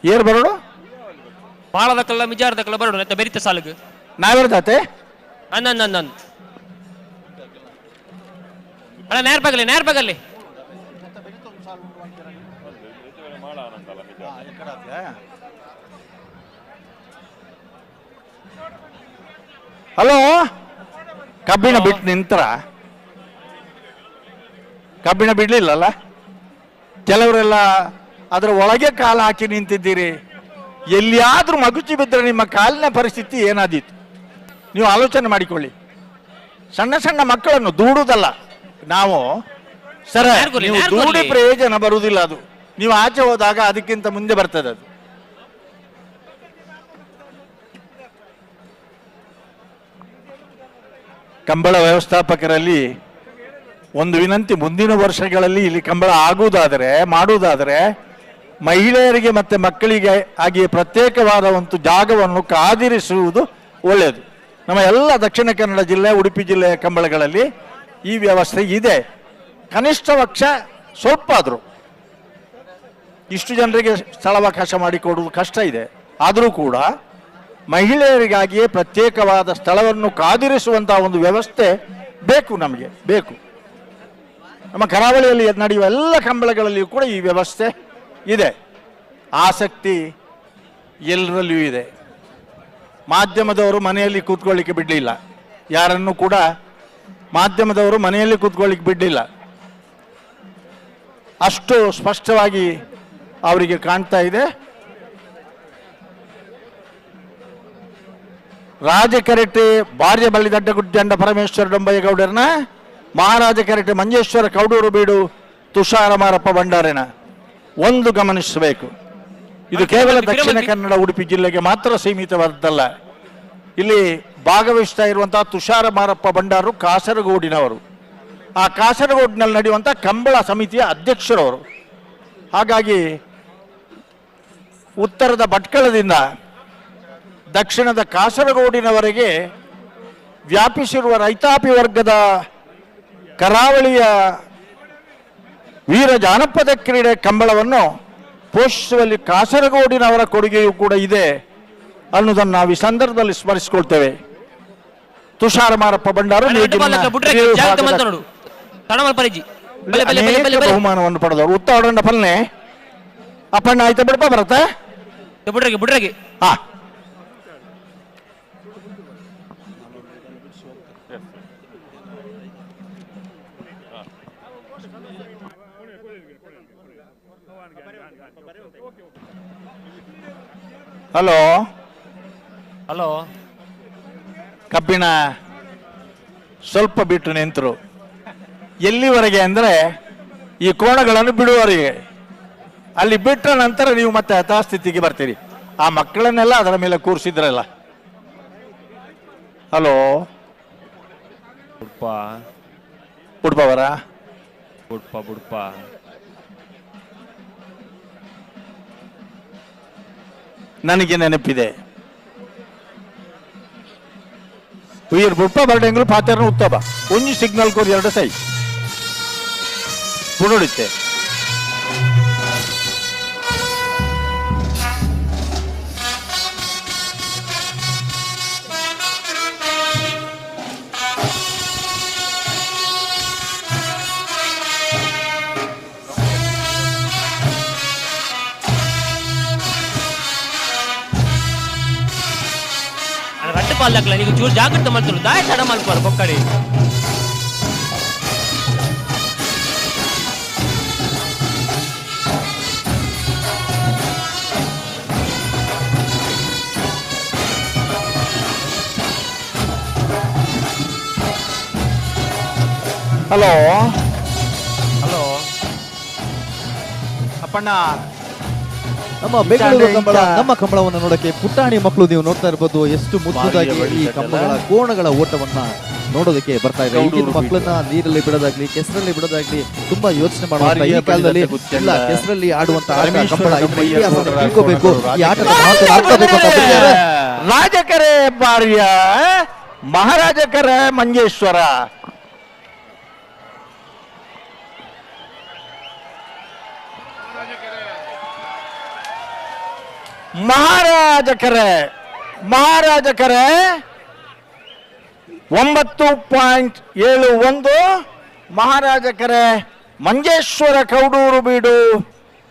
ಏರ್ ಬರಡು ಮಾಳದಕ್ಕಲ್ಲ ಮಿಜಾರದಕ್ಕಲ್ಲ ಬರಡು ನೈತೆ ಬೆರಿತ ಸಾಲುಗು ನಾವಿರ್ದಾತೆ ಅಣ್ಣ ನೇರ್ ಬಗಲ್ಲಿ ಹಲೋ, ಕಬ್ಬಿಣ ಬಿಟ್ಟು ನಿಂತರ, ಕಬ್ಬಿಣ ಬಿಡ್ಲಿಲ್ಲಲ್ಲ, ಕೆಲವರೆಲ್ಲ ಅದರ ಒಳಗೆ ಕಾಲು ಹಾಕಿ ನಿಂತಿದ್ದೀರಿ. ಎಲ್ಲಿಯಾದ್ರೂ ಮಗುಚಿ ಬಿದ್ದರೆ ನಿಮ್ಮ ಕಾಲಿನ ಪರಿಸ್ಥಿತಿ ಏನಾದೀತು ನೀವು ಆಲೋಚನೆ ಮಾಡಿಕೊಳ್ಳಿ. ಸಣ್ಣ ಸಣ್ಣ ಮಕ್ಕಳನ್ನು ದೂಡುವುದಲ್ಲ ನಾವು, ಸರ ನೀವು ದೂಡಿ ಪ್ರಯೋಜನ ಬರುವುದಿಲ್ಲ. ಅದು ನೀವು ಆಚೆ ಹೋದಾಗ ಅದಕ್ಕಿಂತ ಮುಂದೆ ಬರ್ತದೆ. ಅದು ಕಂಬಳ ವ್ಯವಸ್ಥಾಪಕರಲ್ಲಿ ಒಂದು ವಿನಂತಿ, ಮುಂದಿನ ವರ್ಷಗಳಲ್ಲಿ ಇಲ್ಲಿ ಕಂಬಳ ಮಾಡುವುದಾದರೆ ಮಹಿಳೆಯರಿಗೆ ಮತ್ತೆ ಮಕ್ಕಳಿಗೆ ಹಾಗೆ ಪ್ರತ್ಯೇಕವಾದ ಒಂದು ಜಾಗವನ್ನು ಕಾದಿರಿಸುವುದು ಒಳ್ಳೆಯದು. ನಮ್ಮ ಎಲ್ಲ ದಕ್ಷಿಣ ಕನ್ನಡ ಜಿಲ್ಲೆ, ಉಡುಪಿ ಜಿಲ್ಲೆಯ ಕಂಬಳಗಳಲ್ಲಿ ಈ ವ್ಯವಸ್ಥೆ ಇದೆ. ಕನಿಷ್ಠ ಪಕ್ಷ ಸ್ವಲ್ಪ ಆದರೂ ಇಷ್ಟು ಜನರಿಗೆ ಸ್ಥಳಾವಕಾಶ ಮಾಡಿಕೊಡುವುದು ಕಷ್ಟ ಇದೆ. ಆದರೂ ಕೂಡ ಮಹಿಳೆಯರಿಗಾಗಿಯೇ ಪ್ರತ್ಯೇಕವಾದ ಸ್ಥಳವನ್ನು ಕಾದಿರಿಸುವಂತಹ ಒಂದು ವ್ಯವಸ್ಥೆ ನಮಗೆ ಬೇಕು. ನಮ್ಮ ಕರಾವಳಿಯಲ್ಲಿ ನಡೆಯುವ ಎಲ್ಲ ಕಂಬಳಗಳಲ್ಲಿಯೂ ಕೂಡ ಈ ವ್ಯವಸ್ಥೆ ಇದೆ. ಆಸಕ್ತಿ ಎಲ್ಲರಲ್ಲಿಯೂ ಇದೆ. ಮಾಧ್ಯಮದವರು ಮನೆಯಲ್ಲಿ ಕೂತ್ಕೊಳ್ಳಿಕ್ಕೆ ಬಿಡಲಿಲ್ಲ, ಯಾರನ್ನು ಕೂಡ ಮಾಧ್ಯಮದವರು ಮನೆಯಲ್ಲಿ ಕೂತ್ಕೊಳ್ಳಿಕ್ಕೆ ಬಿಡಲಿಲ್ಲ. ಅಷ್ಟು ಸ್ಪಷ್ಟವಾಗಿ ಅವರಿಗೆ ಕಾಣ್ತಾ ಇದೆ. ರಾಜಕರೆಟ್ಟೆ ಬಾರ್ಯ ಬಳ್ಳಿದಡ್ಡ ಗುಡ್ಡಂಡ ಪರಮೇಶ್ವರ ಡೊಂಬಯ್ಯ ಗೌಡರನ ಮಹಾರಾಜ ಕರೆಟ್ಟೆ ಮಂಜೇಶ್ವರ ಕೌಡೂರು ಬೀಡು ತುಷಾರ ಮಾರಪ್ಪ ಭಂಡಾರನ ಒಂದು ಗಮನಿಸಬೇಕು. ಇದು ಕೇವಲ ದಕ್ಷಿಣ ಕನ್ನಡ ಉಡುಪಿ ಜಿಲ್ಲೆಗೆ ಮಾತ್ರ ಸೀಮಿತವಾದದ್ದಲ್ಲ. ಇಲ್ಲಿ ಭಾಗವಹಿಸ್ತಾ ಇರುವಂತಹ ತುಷಾರ ಮಾರಪ್ಪ ಭಂಡಾರರು ಕಾಸರಗೋಡಿನವರು. ಆ ಕಾಸರಗೋಡಿನಲ್ಲಿ ನಡೆಯುವಂತಹ ಕಂಬಳ ಸಮಿತಿಯ ಅಧ್ಯಕ್ಷರವರು. ಹಾಗಾಗಿ ಉತ್ತರದ ಭಟ್ಕಳದಿಂದ ದಕ್ಷಿಣದ ಕಾಸರಗೋಡಿನವರೆಗೆ ವ್ಯಾಪಿಸಿರುವ ರೈತಾಪಿ ವರ್ಗದ ಕರಾವಳಿಯ ವೀರ ಜಾನಪದ ಕ್ರೀಡೆ ಕಂಬಳವನ್ನು ಪೋಷಿಸುವಲ್ಲಿ ಕಾಸರಗೋಡಿನವರ ಕೊಡುಗೆಯೂ ಕೂಡ ಇದೆ ಅನ್ನೋದನ್ನು ನಾವು ಈ ಸಂದರ್ಭದಲ್ಲಿ ಸ್ಮರಿಸಿಕೊಳ್ತೇವೆ. ತುಷಾರ ಮಾರಪ್ಪ ಭಂಡಾರ ಬಹುಮಾನವನ್ನು ಪಡೆದವರು. ಉತ್ತರೊಂಡ ಫಲ್ನೆ ಅಪ್ಪಣ್ಣ ಆಯ್ತಾ ಬಿಡಪ್ಪ ಬರತ್ತ ಬುಡ್ರಗೆ ಹಾ. ಹಲೋ ಹಲೋ, ಕಬ್ಬಿಣ ಸ್ವಲ್ಪ ಬಿಟ್ಟು ನಿಂತರು. ಎಲ್ಲಿವರೆಗೆ ಅಂದರೆ ಈ ಕೋಣಗಳನ್ನು ಬಿಡುವವರೆಗೆ. ಅಲ್ಲಿ ಬಿಟ್ಟ ನಂತರ ನೀವು ಮತ್ತೆ ಯಥಾಸ್ಥಿತಿಗೆ ಬರ್ತೀರಿ. ಆ ಮಕ್ಕಳನ್ನೆಲ್ಲ ಅದರ ಮೇಲೆ ಕೂರಿಸಿದ್ರಲ್ಲ. ಹಲೋ ಉಡ್ಪವರ ಬುಡ್ಪ ನನಗೆ ನೆನಪಿದೆ. ಉಯ್ಯರ್ ಬುಡ್ಪ ಬರ್ಡೆಂಗ್ಲು ಪಾತ್ರೆನ ಉತ್ತಬ ಒಂಜಿ ಸಿಗ್ನಲ್ ಕೋರಿ 2 ಸೈ ಪುನರುಡಿತೆ ರಟ್ಟು ಪಾಲ್ ಹಾಕಲ್ಲ ನೀವು ಚೂರು ಜಾಗ್ರತೆ ಮಾಡ್ತಾರೆ ದಾಯ ತಡ ಮಾಡ್ತಾರೆ ಕೊಕ್ಕಡಿ ಹಲೋ ಹಲೋ ಅಪ್ಪಣ್ಣ ನಮ್ಮ ಬೆಂಗಳೂರು ಕಂಬಳ ನಮ್ಮ ಕಂಬಳವನ್ನು ನೋಡಕ್ಕೆ ಪುಟಾಣಿ ಮಕ್ಕಳು ನೀವು ನೋಡ್ತಾ ಇರ್ಬೋದು ಎಷ್ಟು ಮುದ್ದಾಗಿ ಈ ಕಂಬಗಳ ಕೋಣಗಳ ಓಟವನ್ನ ನೋಡೋದಕ್ಕೆ ಬರ್ತಾ ಇದೆ. ಈಗಿನ ಮಕ್ಕಳನ್ನ ನೀರಲ್ಲಿ ಬಿಡೋದಾಗ್ಲಿ ಕೆಸರಲ್ಲಿ ಬಿಡೋದಾಗ್ಲಿ ತುಂಬಾ ಯೋಚನೆ ಮಾಡುವಂತ ಈ ಕಾಲದಲ್ಲಿ ಇಲ್ಲ ಕೆಸರಲ್ಲಿ ಆಡುವಂತ ಆಟ ಕಂಬಳ ಇದರ ಇತಿಹಾಸವನ್ನು ತಿಳ್ಕೋಬೇಕು, ಈ ಆಟದ ಮಹತ್ವ ಅರ್ಥಬೇಕು ಅಂತ ಬಂದಿದ್ದಾರೆ. ರಾಜಕರೆ ಬಾರಿಯ ಮಹಾರಾಜಕರ ಮಂಜೇಶ್ವರ ಮಹಾರಾಜಕರೆ 9.71 ಮಹಾರಾಜಕರೆ ಮಂಜೇಶ್ವರ ಕೌಡೂರು ಬೀಡು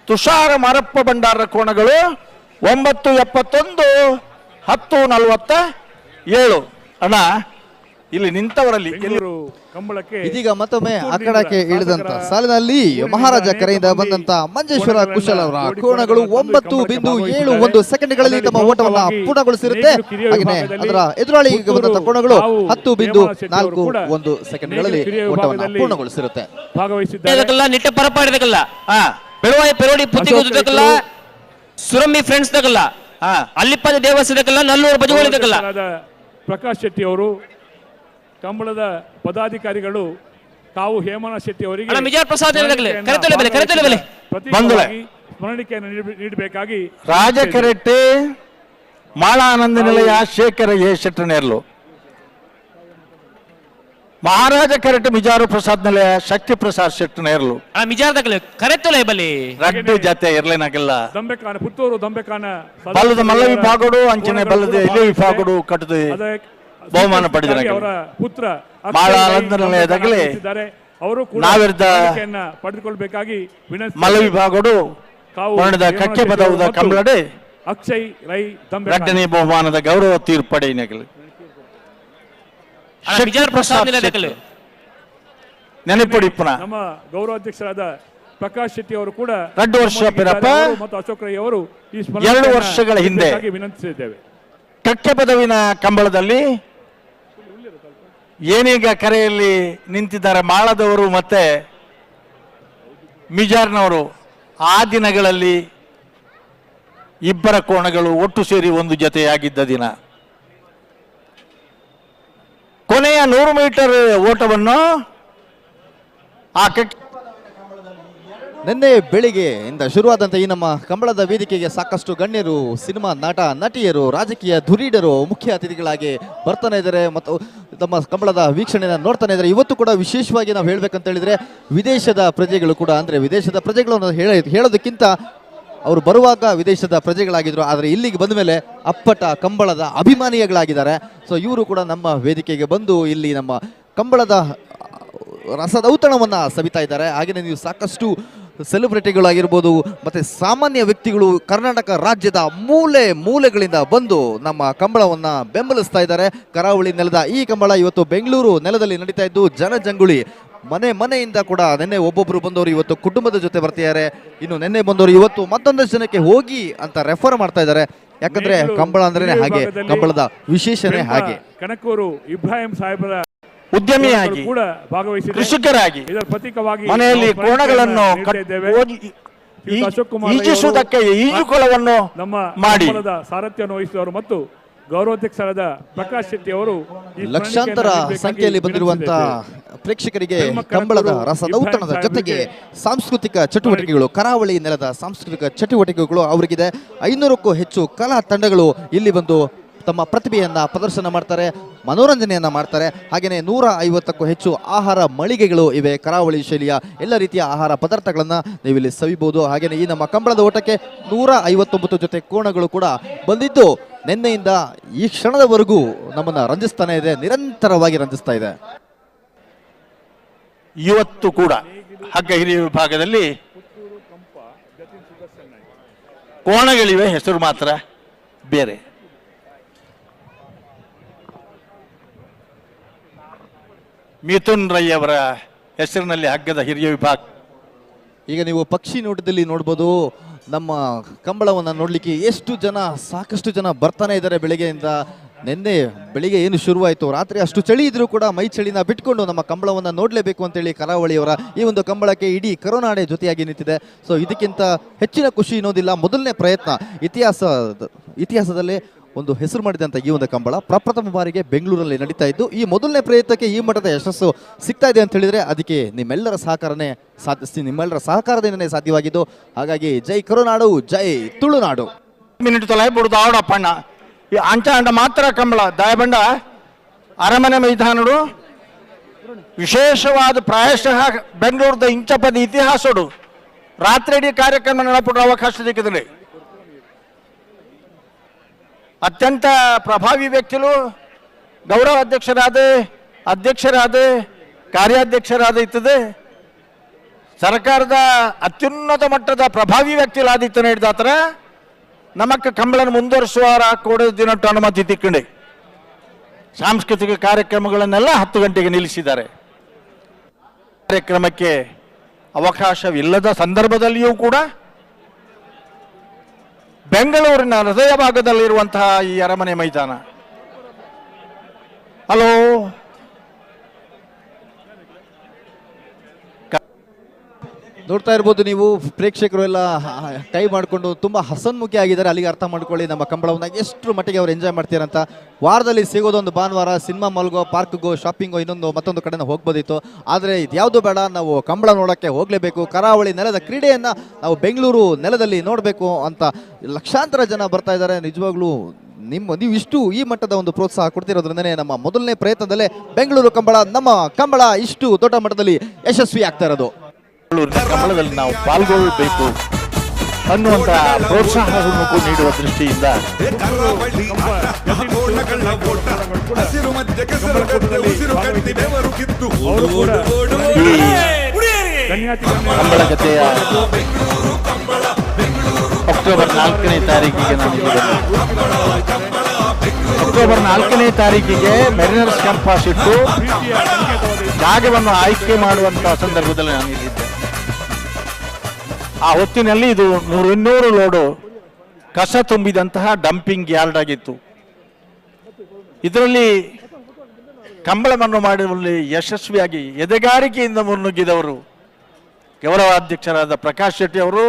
ತುಷಾರ ಮಾರಪ್ಪ ಭಂಡಾರ ಕೋಣಗಳು 9.71 10.47 ಅಣ್ಣ ಇಲ್ಲಿ ನಿಂತವರಲ್ಲಿ ಇದೀಗ ಮತ್ತೊಮ್ಮೆ ಅಖಾಡಕ್ಕೆ ಇಳಿದಂತ ಸಾಲಿನಲ್ಲಿ ಮಹಾರಾಜ ಕರೆಯಿಂದ ಬಂದಂತ ಮಂಜೇಶ್ವರ ಕುಶಲ್ ಅವರ ಕೋಣಗಳು 9.71 ಸೆಕೆಂಡ್ಗಳಲ್ಲಿ ತಮ್ಮ ಓಟವನ್ನ ಪೂರ್ಣಗೊಳಿಸಿರುತ್ತೆ. ಹಾಗೆಯೇ ಅದರ ಎದುರಾಳಿಗೆ ಬಂದಂತ ಕೋಣಗಳು 10.41 ಸೆಕೆಂಡ್ಗಳಲ್ಲಿ ಓಟವನ್ನ ಪೂರ್ಣಗೊಳಿಸಿರುತ್ತೆ. ನಿಟ್ಟ ಪರಪಾಡಿದಕ್ಕಲ್ಲ ಬೆಳವಾಯಿ ಪೆರೋಡಿ ಪುತ್ತಿಗೋದಕ್ಕಲ್ಲ ಸುರಮ್ಮಿ ಫ್ರೆಂಡ್ಸ್ ದಕ್ಕಲ್ಲ ಅಲ್ಲಿಪ್ಪದ ದೇವಸ್ಥದಕ್ಕಲ್ಲ ನಲ್ಲೂರು ಬಜಗೋಳಿದಕ್ಕಲ್ಲ ಪ್ರಕಾಶ್ ಶೆಟ್ಟಿ ಅವರು ಕಂಬಳದ ಪದಾಧಿಕಾರಿಗಳು ತಾವು ಹೇಮನ ಶೆಟ್ಟಿ ಅವರಿಗೆ ಸ್ಮರಣಿಕೆಯನ್ನು ನೀಡಬೇಕಾಗಿ ರಾಜಕರೆಟ್ಟೆ ಮಾಳಾನಂದ ನಿಲಯ ಶೇಖರ ಎ ಶೆಟ್ಟನೇರ್ಲು ಮಹಾರಾಜ ಕರೆಟ್ ಮಿಜಾರು ಪ್ರಸಾದ್ ನಿಲಯ ಶಕ್ತಿ ಪ್ರಸಾದ್ ಶೆಟ್ಟನೇರ್ಲು ಮಿಜಾರ್ದಕ್ಕಲೆ ಕರೆತ್ತಲೆ ಬಲಿ ರಡ್ಡು ಜತೆ ಇರ್ಲೇನಾಗಿಲ್ಲ ದಂಬೆಕಾನ ಪುತ್ತೂರು ದಂಬೆಕಾನ ಬಲ್ಲದ ಮಲ್ಲ ವಿಭಾಗಡು ಅಂಚನೆ ಬಲ್ಲದ ಇಲ್ಲಿ ವಿಭಾಗಡು ಕಟ್ಟದು ಬಹುಮಾನ ಪಡೆದ ಅವರ ಪುತ್ರ ಮಾಳಾನಂದ ನಿಲಯದಾಗಲೇ ಅವರು ನಾವಿರ್ದ ಪಡೆದುಕೊಳ್ಳಬೇಕಾಗಿ ಮಲ್ಲ ವಿಭಾಗಡು ವರ್ಣದ ಕಕ್ಕೆ ಪದವುದ ಕಂಬಳಡೆ ಅಕ್ಷಯ್ ರೈ ಎರಡನೇ ಬಹುಮಾನದ ಗೌರವ ತೀರ್ಪಡೆಯಿನಗಲಿ ನೆನಪುಡಿಪ್ಪನ ನಮ್ಮ ಗೌರವಾಧ್ಯಕ್ಷರಾದ ಪ್ರಕಾಶ್ ಶೆಟ್ಟಿ ಅವರು ಕೂಡ 2 ವರ್ಷ ಪಿರಪ್ಪ ಮತ್ತು ಅಶೋಕ್ ರೈ ಅವರು ಈ 2 ವರ್ಷಗಳ ಹಿಂದೆ ವಿನಂತಿಸಿದ್ದೇವೆ. ಕಕ್ಕೆ ಪದವಿನ ಕಂಬಳದಲ್ಲಿ ಏನೀಗ ಕರೆಯಲ್ಲಿ ನಿಂತಿದ್ದಾರೆ ಮಾಳದವರು ಮತ್ತೆ ಮಿಜಾರ್ನವರು ಆ ದಿನಗಳಲ್ಲಿ ಇಬ್ಬರ ಕೋಣಗಳು ಒಟ್ಟು ಸೇರಿ ಒಂದು ಜೊತೆಯಾಗಿದ್ದ ದಿನ. ಕೊನೆಯ 100 ಮೀಟರ್ ಓಟವನ್ನು ಆ ನಿನ್ನೆ ಬೆಳಿಗ್ಗೆ ಇಂದ ಶುರುವಾದಂಥ ಈ ನಮ್ಮ ಕಂಬಳದ ವೇದಿಕೆಗೆ ಸಾಕಷ್ಟು ಗಣ್ಯರು, ಸಿನಿಮಾ ನಟ ನಟಿಯರು, ರಾಜಕೀಯ ಧುರೀಣರು ಮುಖ್ಯ ಅತಿಥಿಗಳಾಗಿ ಬರ್ತಾನೆ ಇದ್ದಾರೆ ಮತ್ತು ತಮ್ಮ ಕಂಬಳದ ವೀಕ್ಷಣೆಯನ್ನು ನೋಡ್ತಾನೆ ಇದ್ದಾರೆ. ಇವತ್ತು ಕೂಡ ವಿಶೇಷವಾಗಿ ನಾವು ಹೇಳ್ಬೇಕಂತ ಹೇಳಿದ್ರೆ ವಿದೇಶದ ಪ್ರಜೆಗಳು ಕೂಡ, ಅಂದರೆ ವಿದೇಶದ ಪ್ರಜೆಗಳು ಹೇಳೋದಕ್ಕಿಂತ ಅವರು ಬರುವಾಗ ವಿದೇಶದ ಪ್ರಜೆಗಳಾಗಿದ್ರು, ಆದರೆ ಇಲ್ಲಿಗೆ ಬಂದ ಮೇಲೆ ಅಪ್ಪಟ ಕಂಬಳದ ಅಭಿಮಾನಿಗಳಾಗಿದ್ದಾರೆ. ಸೊ ಇವರು ಕೂಡ ನಮ್ಮ ವೇದಿಕೆಗೆ ಬಂದು ಇಲ್ಲಿ ನಮ್ಮ ಕಂಬಳದ ರಸದೌತಣವನ್ನು ಸವಿತಾ ಇದ್ದಾರೆ. ಹಾಗೆಯೇ ನೀವು ಸಾಕಷ್ಟು ಸೆಲೆಬ್ರಿಟಿಗಳಾಗಿರ್ಬೋದು ಮತ್ತು ಸಾಮಾನ್ಯ ವ್ಯಕ್ತಿಗಳು ಕರ್ನಾಟಕ ರಾಜ್ಯದ ಮೂಲೆ ಮೂಲೆಗಳಿಂದ ಬಂದು ನಮ್ಮ ಕಂಬಳವನ್ನು ಬೆಂಬಲಿಸ್ತಾ ಇದ್ದಾರೆ. ಕರಾವಳಿ ನೆಲದ ಈ ಕಂಬಳ ಇವತ್ತು ಬೆಂಗಳೂರು ನೆಲದಲ್ಲಿ ನಡೀತಾ ಇದ್ದು ಜನಜಂಗುಳಿ ಮನೆಯಿಂದ ಕೂಡ ನಿನ್ನೆ ಒಬ್ಬೊಬ್ಬರು ಬಂದವರು ಇವತ್ತು ಕುಟುಂಬದ ಜೊತೆ ಬರ್ತಿದ್ದಾರೆ. ಇನ್ನು ನಿನ್ನೆ ಬಂದವರು ಇವತ್ತು ಮತ್ತೊಂದಷ್ಟು ಜನಕ್ಕೆ ಹೋಗಿ ಅಂತ ರೆಫರ್ ಮಾಡ್ತಾ ಇದ್ದಾರೆ. ಯಾಕಂದ್ರೆ ಕಂಬಳ ಅಂದ್ರೆ ಹಾಗೆ, ಕಂಬಳದ ವಿಶೇಷನೇ ಹಾಗೆ. ಕನಕೂರು ಇಬ್ರಾಹಿಂ ಸಾಹೇಬರ ಉದ್ಯಮಿಯಾಗಿ ಕೂಡ ಭಾಗವಹಿಸಿದ್ದಾರೆ, ಕೃಷಿಕರಾಗಿ ಇದರ ಪ್ರತೀಕವಾಗಿ ಮನೆಯಲ್ಲಿ ಕೋಣಗಳನ್ನು ಈಜಿಸುವುದಕ್ಕೆ ಈಜುಕೊಳವನ್ನು ನಮ್ಮ ಮಾಡಿ ಸಾರಥ್ಯವನ್ನು ವಹಿಸಿದವರು ಮತ್ತು ಗೌರವಾಧ್ಯಕ್ಷರಾದ ಪ್ರಕಾಶ್ ಶೆಟ್ಟಿ ಅವರು ಲಕ್ಷಾಂತರ ಸಂಖ್ಯೆಯಲ್ಲಿ ಬಂದಿರುವಂತ ಪ್ರೇಕ್ಷಕರಿಗೆ ಕಂಬಳದ ರಸದೌತಣದ ಜೊತೆಗೆ ಸಾಂಸ್ಕೃತಿಕ ಚಟುವಟಿಕೆಗಳು, ಕರಾವಳಿ ನೆಲದ ಸಾಂಸ್ಕೃತಿಕ ಚಟುವಟಿಕೆಗಳು ಅವರಿಗಿದೆ. 500ಕ್ಕೂ ಹೆಚ್ಚು ಕಲಾ ತಂಡಗಳು ಇಲ್ಲಿ ಬಂದು ತಮ್ಮ ಪ್ರತಿಭೆಯನ್ನ ಪ್ರದರ್ಶನ ಮಾಡ್ತಾರೆ. ಮನೋರಂಜನೆಯನ್ನು ಮಾಡ್ತಾರೆ. ಹಾಗೆಯೇ 150ಕ್ಕೂ ಹೆಚ್ಚು ಆಹಾರ ಮಳಿಗೆಗಳು ಇವೆ. ಕರಾವಳಿ ಶೈಲಿಯ ಎಲ್ಲ ರೀತಿಯ ಆಹಾರ ಪದಾರ್ಥಗಳನ್ನು ನೀವು ಇಲ್ಲಿ ಸವಿಬಹುದು. ಹಾಗೆಯೇ ಈ ನಮ್ಮ ಕಂಬಳದ ಓಟಕ್ಕೆ 159 ಜೊತೆ ಕೋಣಗಳು ಕೂಡ ಬಂದಿದ್ದು ನಿನ್ನೆಯಿಂದ ಈ ಕ್ಷಣದವರೆಗೂ ನಮ್ಮನ್ನು ರಂಜಿಸ್ತಾನೆ ಇದೆ, ನಿರಂತರವಾಗಿ ರಂಜಿಸ್ತಾ ಇದೆ. ಇವತ್ತು ಕೂಡ ಹಗ್ಗ ಹಿರಿಯ ವಿಭಾಗದಲ್ಲಿ ಕೋಣಗಳಿವೆ, ಹೆಸರು ಮಾತ್ರ ಬೇರೆ. ಮಿಥುನ್ ರೈ ಅವರ ಹೆಸರಿನಲ್ಲಿ ಹಗ್ಗದ ಹಿರಿಯ ವಿಭಾಗ. ಈಗ ನೀವು ಪಕ್ಷಿ ನೋಟದಲ್ಲಿ ನೋಡ್ಬೋದು, ನಮ್ಮ ಕಂಬಳವನ್ನು ನೋಡಲಿಕ್ಕೆ ಸಾಕಷ್ಟು ಜನ ಬರ್ತಾನೆ ಇದ್ದಾರೆ. ಬೆಳಿಗ್ಗೆಯಿಂದ ನಿನ್ನೆ ಬೆಳಿಗ್ಗೆ ಏನು ಶುರುವಾಯಿತು, ರಾತ್ರಿ ಅಷ್ಟು ಚಳಿ ಇದ್ರೂ ಕೂಡ ಮೈ ಚಳಿನ ಬಿಟ್ಕೊಂಡು ನಮ್ಮ ಕಂಬಳವನ್ನು ನೋಡಲೇಬೇಕು ಅಂತೇಳಿ ಕರಾವಳಿಯವರ ಈ ಒಂದು ಕಂಬಳಕ್ಕೆ ಇಡೀ ಕರೋನಾಡೆ ಜೊತೆಯಾಗಿ ನಿಂತಿದೆ. ಸೊ ಇದಕ್ಕಿಂತ ಹೆಚ್ಚಿನ ಖುಷಿ ಇನ್ನೋದಿಲ್ಲ. ಮೊದಲನೇ ಪ್ರಯತ್ನ ಇತಿಹಾಸದಲ್ಲೇ ಒಂದು ಹೆಸರು ಮಾಡಿದಂಥ ಈ ಒಂದು ಕಂಬಳ ಪ್ರಪ್ರಥಮ ಬಾರಿಗೆ ಬೆಂಗಳೂರಲ್ಲಿ ನಡೀತಾ ಇದ್ದು, ಈ ಮೊದಲನೇ ಪ್ರಯತ್ನಕ್ಕೆ ಈ ಮಟ್ಟದ ಯಶಸ್ಸು ಸಿಗ್ತಾ ಇದೆ ಅಂತ ಹೇಳಿದ್ರೆ ಅದಕ್ಕೆ ನಿಮ್ಮೆಲ್ಲರ ಸಹಕಾರದಿಂದನೇ ಸಾಧ್ಯವಾಗಿದ್ದು. ಹಾಗಾಗಿ ಜೈ ಕರುನಾಡು, ಜೈ ತುಳುನಾಡು. ಮಿನಿಟ್ ತೊಲೈ ಬಿಡುದು ಆವಡಪ್ಪಣ್ಣ ಈ ಅಂಚಾಂಡ ಮಾತ್ರ ಕಂಬಳ ದಯಬಂಡ ಅರಮನೆ ಮೈದಾನಡು ವಿಶೇಷವಾದ ಪ್ರಾಯಶಃ ಬೆಂಗಳೂರದ ಇಂಚಪದ ಇತಿಹಾಸಡು ರಾತ್ರಿ ಇಡೀ ಕಾರ್ಯಕ್ರಮ ನಡಪಡ ಅವಕಾಶ ಸಿಕ್ಕಿದ್ರೆ ಅತ್ಯಂತ ಪ್ರಭಾವಿ ವ್ಯಕ್ತಿಗಳು ಗೌರವ ಅಧ್ಯಕ್ಷರಾದ ಕಾರ್ಯಾಧ್ಯಕ್ಷರಾದ ಇರ್ತದೆ ಸರ್ಕಾರದ ಅತ್ಯುನ್ನತ ಮಟ್ಟದ ಪ್ರಭಾವಿ ವ್ಯಕ್ತಿಗಳಾದಿತ್ತು ಹೇಳಿದಾತರ ನಮಕ್ಕೆ ಕಂಬಳನ ಮುಂದುವರಿಸುವ ಕೊಡೋ ದಿನಟ್ಟು ಅನುಮತಿ ತಿಕ್ಕೊಂಡೆ. ಸಾಂಸ್ಕೃತಿಕ ಕಾರ್ಯಕ್ರಮಗಳನ್ನೆಲ್ಲ 10 ಗಂಟೆಗೆ ನಿಲ್ಲಿಸಿದ್ದಾರೆ. ಕಾರ್ಯಕ್ರಮಕ್ಕೆ ಅವಕಾಶವಿಲ್ಲದ ಸಂದರ್ಭದಲ್ಲಿಯೂ ಕೂಡ ಬೆಂಗಳೂರಿನ ಹೃದಯ ಭಾಗದಲ್ಲಿರುವಂತಹ ಈ ಅರಮನೆ ಮೈದಾನ, ಹಲೋ ನೋಡ್ತಾ ಇರ್ಬೋದು ನೀವು, ಪ್ರೇಕ್ಷಕರು ಎಲ್ಲ ಕೈ ಮಾಡಿಕೊಂಡು ತುಂಬ ಹಸನ್ಮುಖಿ ಆಗಿದ್ದಾರೆ. ಅಲ್ಲಿಗೆ ಅರ್ಥ ಮಾಡ್ಕೊಳ್ಳಿ ನಮ್ಮ ಕಂಬಳವನ್ನು ಎಷ್ಟು ಮಟ್ಟಿಗೆ ಅವ್ರು ಎಂಜಾಯ್ ಮಾಡ್ತೀರಂತ. ವಾರದಲ್ಲಿ ಸಿಗೋದೊಂದು ಭಾನುವಾರ ಸಿನಿಮಾ ಮಾಲ್ಗೋ, ಪಾರ್ಕ್ಗೋ, ಶಾಪಿಂಗೋ, ಮತ್ತೊಂದು ಕಡೆನ ಹೋಗ್ಬೋದಿತ್ತು. ಆದರೆ ಇದ್ಯಾವುದು ಬೇಡ, ನಾವು ಕಂಬಳ ನೋಡೋಕ್ಕೆ ಹೋಗಲೇಬೇಕು. ಕರಾವಳಿ ನೆಲದ ಕ್ರೀಡೆಯನ್ನು ನಾವು ಬೆಂಗಳೂರು ನೆಲದಲ್ಲಿ ನೋಡಬೇಕು ಅಂತ ಲಕ್ಷಾಂತರ ಜನ ಬರ್ತಾ ಇದ್ದಾರೆ. ನಿಜವಾಗ್ಲೂ ನೀವು ಇಷ್ಟು ಈ ಮಟ್ಟದ ಒಂದು ಪ್ರೋತ್ಸಾಹ ಕೊಡ್ತಿರೋದ್ರಿಂದನೇ ನಮ್ಮ ಮೊದಲನೇ ಪ್ರಯತ್ನದಲ್ಲೇ ಬೆಂಗಳೂರು ನಮ್ಮ ಕಂಬಳ ಇಷ್ಟು ದೊಡ್ಡ ಮಟ್ಟದಲ್ಲಿ ಯಶಸ್ವಿ ಆಗ್ತಾ ಇರೋದು. ಕಂಬಳದಲ್ಲಿ ನಾವು ಪಾಲ್ಗೊಳ್ಳಬೇಕು ಅನ್ನುವಂತ ಪ್ರೋತ್ಸಾಹವನ್ನು ನೀಡುವ ದೃಷ್ಟಿಯಿಂದ ಕಂಬಳ ಕಥೆಯ ಅಕ್ಟೋಬರ್ 4ನೇ ತಾರೀಕಿಗೆ ಅಕ್ಟೋಬರ್ 4ನೇ ತಾರೀಕಿಗೆ ಮೆರಿನರ್ಸ್ ಕ್ಯಾಂಪಸ್ ಇಟ್ಟು ಜಾಗವನ್ನು ಆಯ್ಕೆ ಮಾಡುವಂತಹ ಸಂದರ್ಭದಲ್ಲಿ ನಾನು ಇಲ್ಲಿದ್ದೆ. ಆ ಹೊತ್ತಿನಲ್ಲಿ ಇದು 200 ಲೋಡು ಕಸ ತುಂಬಿದಂತಹ ಡಂಪಿಂಗ್ ಯಾರ್ಡ್ ಆಗಿತ್ತು. ಇದರಲ್ಲಿ ಕಂಬಳವನ್ನು ಮಾಡುವಲ್ಲಿ ಯಶಸ್ವಿಯಾಗಿ ಎದೆಗಾರಿಕೆಯಿಂದ ಮುನ್ನುಗ್ಗಿದವರು ಗೌರವಾಧ್ಯಕ್ಷರಾದ ಪ್ರಕಾಶ್ ಶೆಟ್ಟಿ ಅವರು,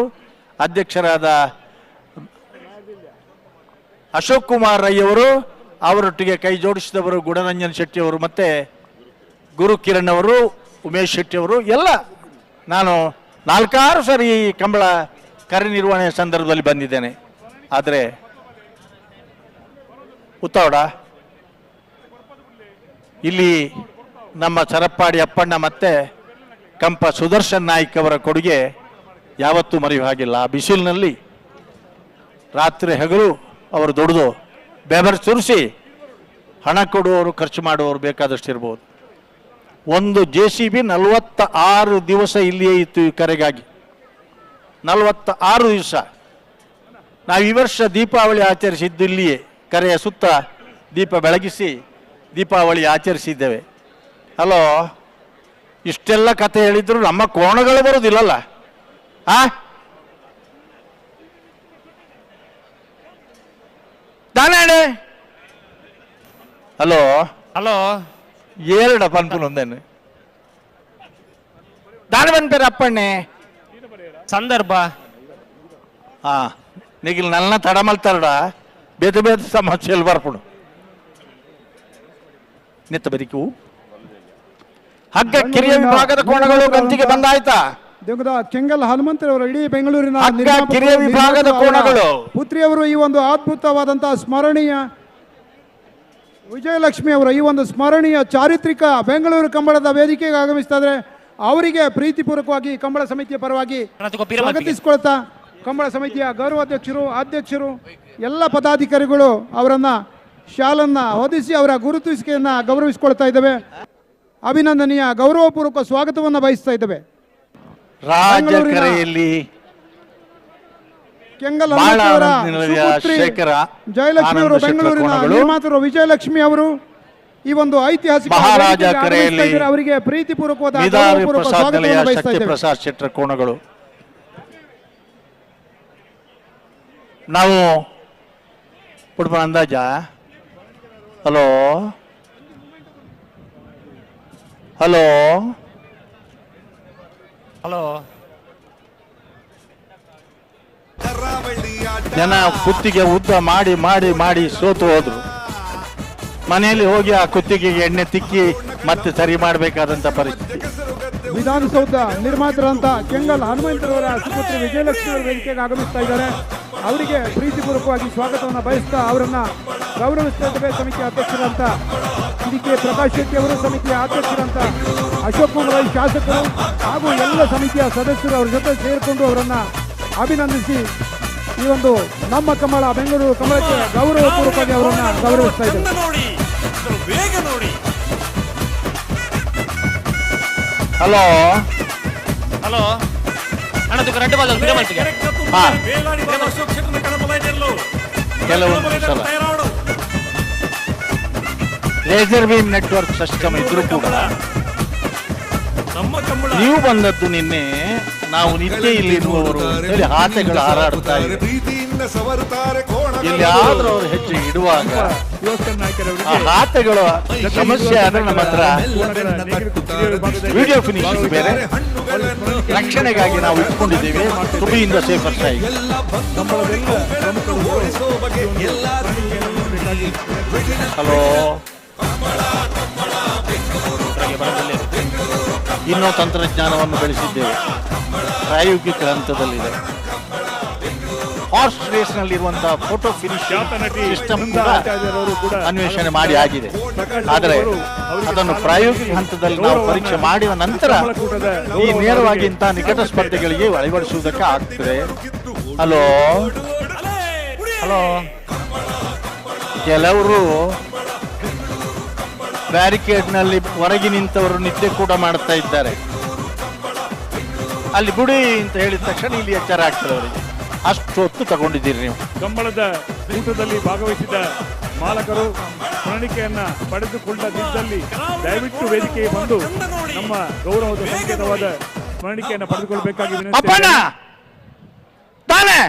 ಅಧ್ಯಕ್ಷರಾದ ಅಶೋಕ್ ಕುಮಾರ್ ರೈ ಅವರು, ಅವರೊಟ್ಟಿಗೆ ಕೈ ಜೋಡಿಸಿದವರು ಗುಣರಂಜನ್ ಶೆಟ್ಟಿ ಅವರು, ಮತ್ತೆ ಗುರು ಕಿರಣ್ ಅವರು, ಉಮೇಶ್ ಶೆಟ್ಟಿ ಅವರು ಎಲ್ಲ. ನಾನು 4-6 ಸರಿ ಈ ಕಂಬಳ ಕಾರ್ಯನಿರ್ವಹಣೆಯ ಸಂದರ್ಭದಲ್ಲಿ ಬಂದಿದ್ದೇನೆ. ಆದರೆ ಉತ್ತವಡ ಇಲ್ಲಿ ನಮ್ಮ ಚರಪ್ಪಾಡಿ ಅಪ್ಪಣ್ಣ ಮತ್ತೆ ಕಂಪ ಸುದರ್ಶನ್ ನಾಯ್ಕ್ ಅವರ ಕೊಡುಗೆ ಯಾವತ್ತೂ ಮರೆಯುವ ಹಾಗಿಲ್ಲ. ಆ ಬಿಸಿಲಿನಲ್ಲಿ ರಾತ್ರಿ ಹಗಲು ಅವರು ದುಡಿದು ಬೆವರು ಸುರಿಸಿ ಹಣ ಕೊಡುವವರು, ಖರ್ಚು ಮಾಡುವವರು ಬೇಕಾದಷ್ಟು ಇರ್ಬೋದು. ಒಂದು JCB 46 ದಿವಸ ಇಲ್ಲಿಯೇ ಇತ್ತು ಈ ಕರೆಗಾಗಿ. 46 ದಿವಸ. ನಾವು ಈ ವರ್ಷ ದೀಪಾವಳಿ ಆಚರಿಸಿದ್ದು ಇಲ್ಲಿಯೇ ಕರೆಯ ಸುತ್ತ ದೀಪ ಬೆಳಗಿಸಿ ದೀಪಾವಳಿ ಆಚರಿಸಿದ್ದೇವೆ. ಹಲೋ, ಇಷ್ಟೆಲ್ಲ ಕತೆ ಹೇಳಿದ್ರು ನಮ್ಮ ಕೋಣಗಳು ಬರೋದಿಲ್ಲಲ್ಲ. ದಾನೆ ಹಲೋ ಹಲೋ ಏರಡ ಪನ್ಪುಲ್ ಒಂದೇನು ದಾನ ಬಂದ್ಪೇರು ಅಪ್ಪಣ್ಣೆ ಸಂದರ್ಭ ನೀಗಿಲ್ ನನ್ನ ತಡ ಮಲ್ತಾರಡ ಬೇತೆ ಬೇತೆ ಸಮಸ್ಯೆಯಲ್ಲಿ ಬರ್ಪುಡು ನಿತ್ತ ಬರಿಕು ಹಗ್ಗ ಕಿರಿಯ ವಿಭಾಗದ ಕೋಣಗಳು ಗಂತಿಗೆ ಬಂದಾಯ್ತಾ? ಕೆಂಗಲ್ ಹನುಮಂತರವರು ಇಡೀ ಬೆಂಗಳೂರಿನ ಕಿರಿಯ ವಿಭಾಗದ ಕೋಣಗಳು ಪುತ್ರಿಯವರು ಈ ಒಂದು ಅದ್ಭುತವಾದಂತಹ ಸ್ಮರಣೀಯ ವಿಜಯಲಕ್ಷ್ಮಿ ಅವರ ಈ ಒಂದು ಸ್ಮರಣೀಯ ಚಾರಿತ್ರಿಕ ಬೆಂಗಳೂರು ಕಂಬಳದ ವೇದಿಕೆಗೆ ಆಗಮಿಸ್ತಾ ಇದ್ದಾರೆ. ಅವರಿಗೆ ಪ್ರೀತಿಪೂರ್ವಕವಾಗಿ ಕಂಬಳ ಸಮಿತಿಯ ಪರವಾಗಿ ಸ್ವಾಗತಿಸಿಕೊಳ್ತಾ ಕಂಬಳ ಸಮಿತಿಯ ಗೌರವ ಅಧ್ಯಕ್ಷರು ಎಲ್ಲ ಪದಾಧಿಕಾರಿಗಳು ಅವರನ್ನ ಶಾಲನ್ನ ಹೊದಿಸಿ ಅವರ ಗುರುತಿಸಿಕೆಯನ್ನ ಗೌರವಿಸಿಕೊಳ್ತಾ ಇದ್ದೇವೆ. ಅಭಿನಂದನೀಯ ಗೌರವಪೂರ್ವಕ ಸ್ವಾಗತವನ್ನು ಬಯಸ್ತಾ ಇದ್ದೇವೆ. ರಾಜಕರೆಯಲ್ಲಿ ಕೆಂಗಲ್ ಜಯಲಕ್ಷ್ಮಿ ಅವರು ಬೆಂಗಳೂರಿನ ನಿರ್ಮಾತೃ ವಿಜಯಲಕ್ಷ್ಮಿ ಅವರು ಈ ಒಂದು ಐತಿಹಾಸಿಕ ಮಹಾರಾಜ ಕರೆಯಲ್ಲಿ ಅವರಿಗೆ ಪ್ರೀತಿಪೂರ್ವಕವಾದ ಶಕ್ತಿ ಪ್ರಸಾದ್ ಶೆಟ್ಟರ್ ಕೋಣಗಳು. ನಾವು ಪುಡ್ಪ ಅಂದಾಜ ಹಲೋ ಹಲೋ ಹಲೋ ಜನ ಕುತ್ತಿಗೆ ಉದ್ದ ಮಾಡಿ ಮಾಡಿ ಮಾಡಿ ಸೋತು ಹೋದ್ರು. ಮನೆಯಲ್ಲಿ ಹೋಗಿ ಆ ಕುತ್ತಿಗೆಗೆ ಎಣ್ಣೆ ತಿಕ್ಕಿ ಮತ್ತೆ ಸರಿ ಮಾಡಬೇಕಾದಂತ ಪರಿಸ್ಥಿತಿ. ವಿಧಾನಸೌಧ ನಿರ್ಮಾತರಂತ ಕೆಂಗಲ್ ಹನುಮಂತರವರ ಸುಪುತ್ರಿ ವಿಜಯಲಕ್ಷ್ಮಿ ಅವರ ವೇದಿಕೆಗೆ ಆಗಮಿಸ್ತಾ ಇದ್ದಾರೆ. ಅವರಿಗೆ ಪ್ರೀತಿಪೂರ್ವಕವಾಗಿ ಸ್ವಾಗತವನ್ನು ಬಯಸ್ತಾ ಅವರನ್ನ ಗೌರವಿಸ್ತಾ ಇದ್ದೇವೆ. ಸಮಿತಿಯ ಅಧ್ಯಕ್ಷರಂತ ಕೆ ಪ್ರಕಾಶ್ ಶೆಟ್ಟಿ ಅವರು, ಸಮಿತಿಯ ಅಧ್ಯಕ್ಷರಂತ ಅಶೋಕ್ ಕುಮಾರ್ ಶಾಸಕರು ಹಾಗೂ ಎಲ್ಲ ಸಮಿತಿಯ ಸದಸ್ಯರು ಅವರ ಜೊತೆ ಸೇರಿಕೊಂಡು ಅವರನ್ನ ಅಭಿನಂದಿಸಿ ಈ ಒಂದು ನಮ್ಮ ಕಮಲ ಬೆಂಗಳೂರು ಕಮಲಕ್ಕೆ ಗೌರವಪೂರ್ವಕವಾಗಿ ಅವರನ್ನ ಗೌರವಿಸ್ತಾ ಇದ್ದೇವೆ. ಹಲೋ ಹಲೋ ಅಣ್ಣ ತುಕ ರೆಡ್ ಬಾಲ್ ಕೆಲವೊಂದು ಸಲ ಲೇಸರ್ ಬೀಮ್ ನೆಟ್ವರ್ಕ್ ಸಿಸ್ಟಮ್ ಇದ್ರೂ ಕೂಡ ನೀವು ಬಂದದ್ದು ನಿನ್ನೆ ನಾವು ನಿತ್ಯ ಇಲ್ಲಿ ಇರುವವರು ಹೇಳಿ ಆಸೆಗಳು ಹಾರಾಡ್ತಾ ಇದೆ. ಇಲ್ಲಿ ಆದ್ರೂ ಅವರು ಹೆಚ್ಚು ಇಡುವಾಗ ಆ ಹಾತೆಗಳ ಸಮಸ್ಯೆ ಆದ್ರೆ ನಮ್ಮ ಹತ್ರ ವಿಡಿಯೋ ಫಿನಿಶಿಂಗ್ ಬೇರೆ ರಕ್ಷಣೆಗಾಗಿ ನಾವು ಇಟ್ಕೊಂಡಿದ್ದೀವಿ. ತುಬಿಯಿಂದ ಸೇಫರ್ ಸೈಡ್. ಹಲೋ ಇನ್ನೂ ತಂತ್ರಜ್ಞಾನವನ್ನು ಬೆಳೆಸಿದ್ದೇವೆ. ಪ್ರಾಯೋಗಿಕ ಹಂತದಲ್ಲಿದೆ. ಹಾರ್ಸ್ ರೇಸ್ ನಲ್ಲಿ ಇರುವಂತಹ ಫೋಟೋ ಫಿನಿಶಿಂಗ್ ಸಿಸ್ಟಮ್ ಕೂಡ ಅನ್ವೇಷಣೆ ಮಾಡಿ ಆಗಿದೆ. ಆದರೆ ಅದನ್ನು ಪ್ರಾಯೋಗಿಕ ಹಂತದಲ್ಲಿ ನಾವು ಪರೀಕ್ಷೆ ಮಾಡಿದ ನಂತರ ಈ ನೇರವಾಗಿ ಇಂತಹ ನಿಕಟ ಸ್ಪರ್ಧೆಗಳಿಗೆ ಅಳವಡಿಸುವುದಕ್ಕೆ ಆಗ್ತದೆ. ಹಲೋ ಹಲೋ ಕೆಲವರು ಬ್ಯಾರಿಕೇಡ್ ನಲ್ಲಿ ಹೊರಗೆ ನಿಂತವರು ನಿದ್ದೆ ಕೂಡ ಮಾಡ್ತಾ ಇದ್ದಾರೆ. ಅಲ್ಲಿ ಗುಡಿ ಅಂತ ಹೇಳಿದ ತಕ್ಷಣ ಇಲ್ಲಿ ಎಚ್ಚರ ಆಗ್ತದೆ ಅವರಿಗೆ. ಅಷ್ಟು ಹೊತ್ತು ತಗೊಂಡಿದ್ದೀರಿ ನೀವು. ಕಂಬಳದ ಊಟದಲ್ಲಿ ಭಾಗವಹಿಸಿದ ಮಾಲಕರು ಸ್ಮರಣಿಕೆಯನ್ನ ಪಡೆದುಕೊಳ್ಳದಿದ್ದಲ್ಲಿ ದಯವಿಟ್ಟು ವೇದಿಕೆಗೆ ಬಂದು ನಮ್ಮ ಗೌರವದ ಸಂಕೇತವಾದ ಸ್ಮರಣಿಕೆಯನ್ನು ಪಡೆದುಕೊಳ್ಳಬೇಕಾಗಿ ವಿನಂತಿ.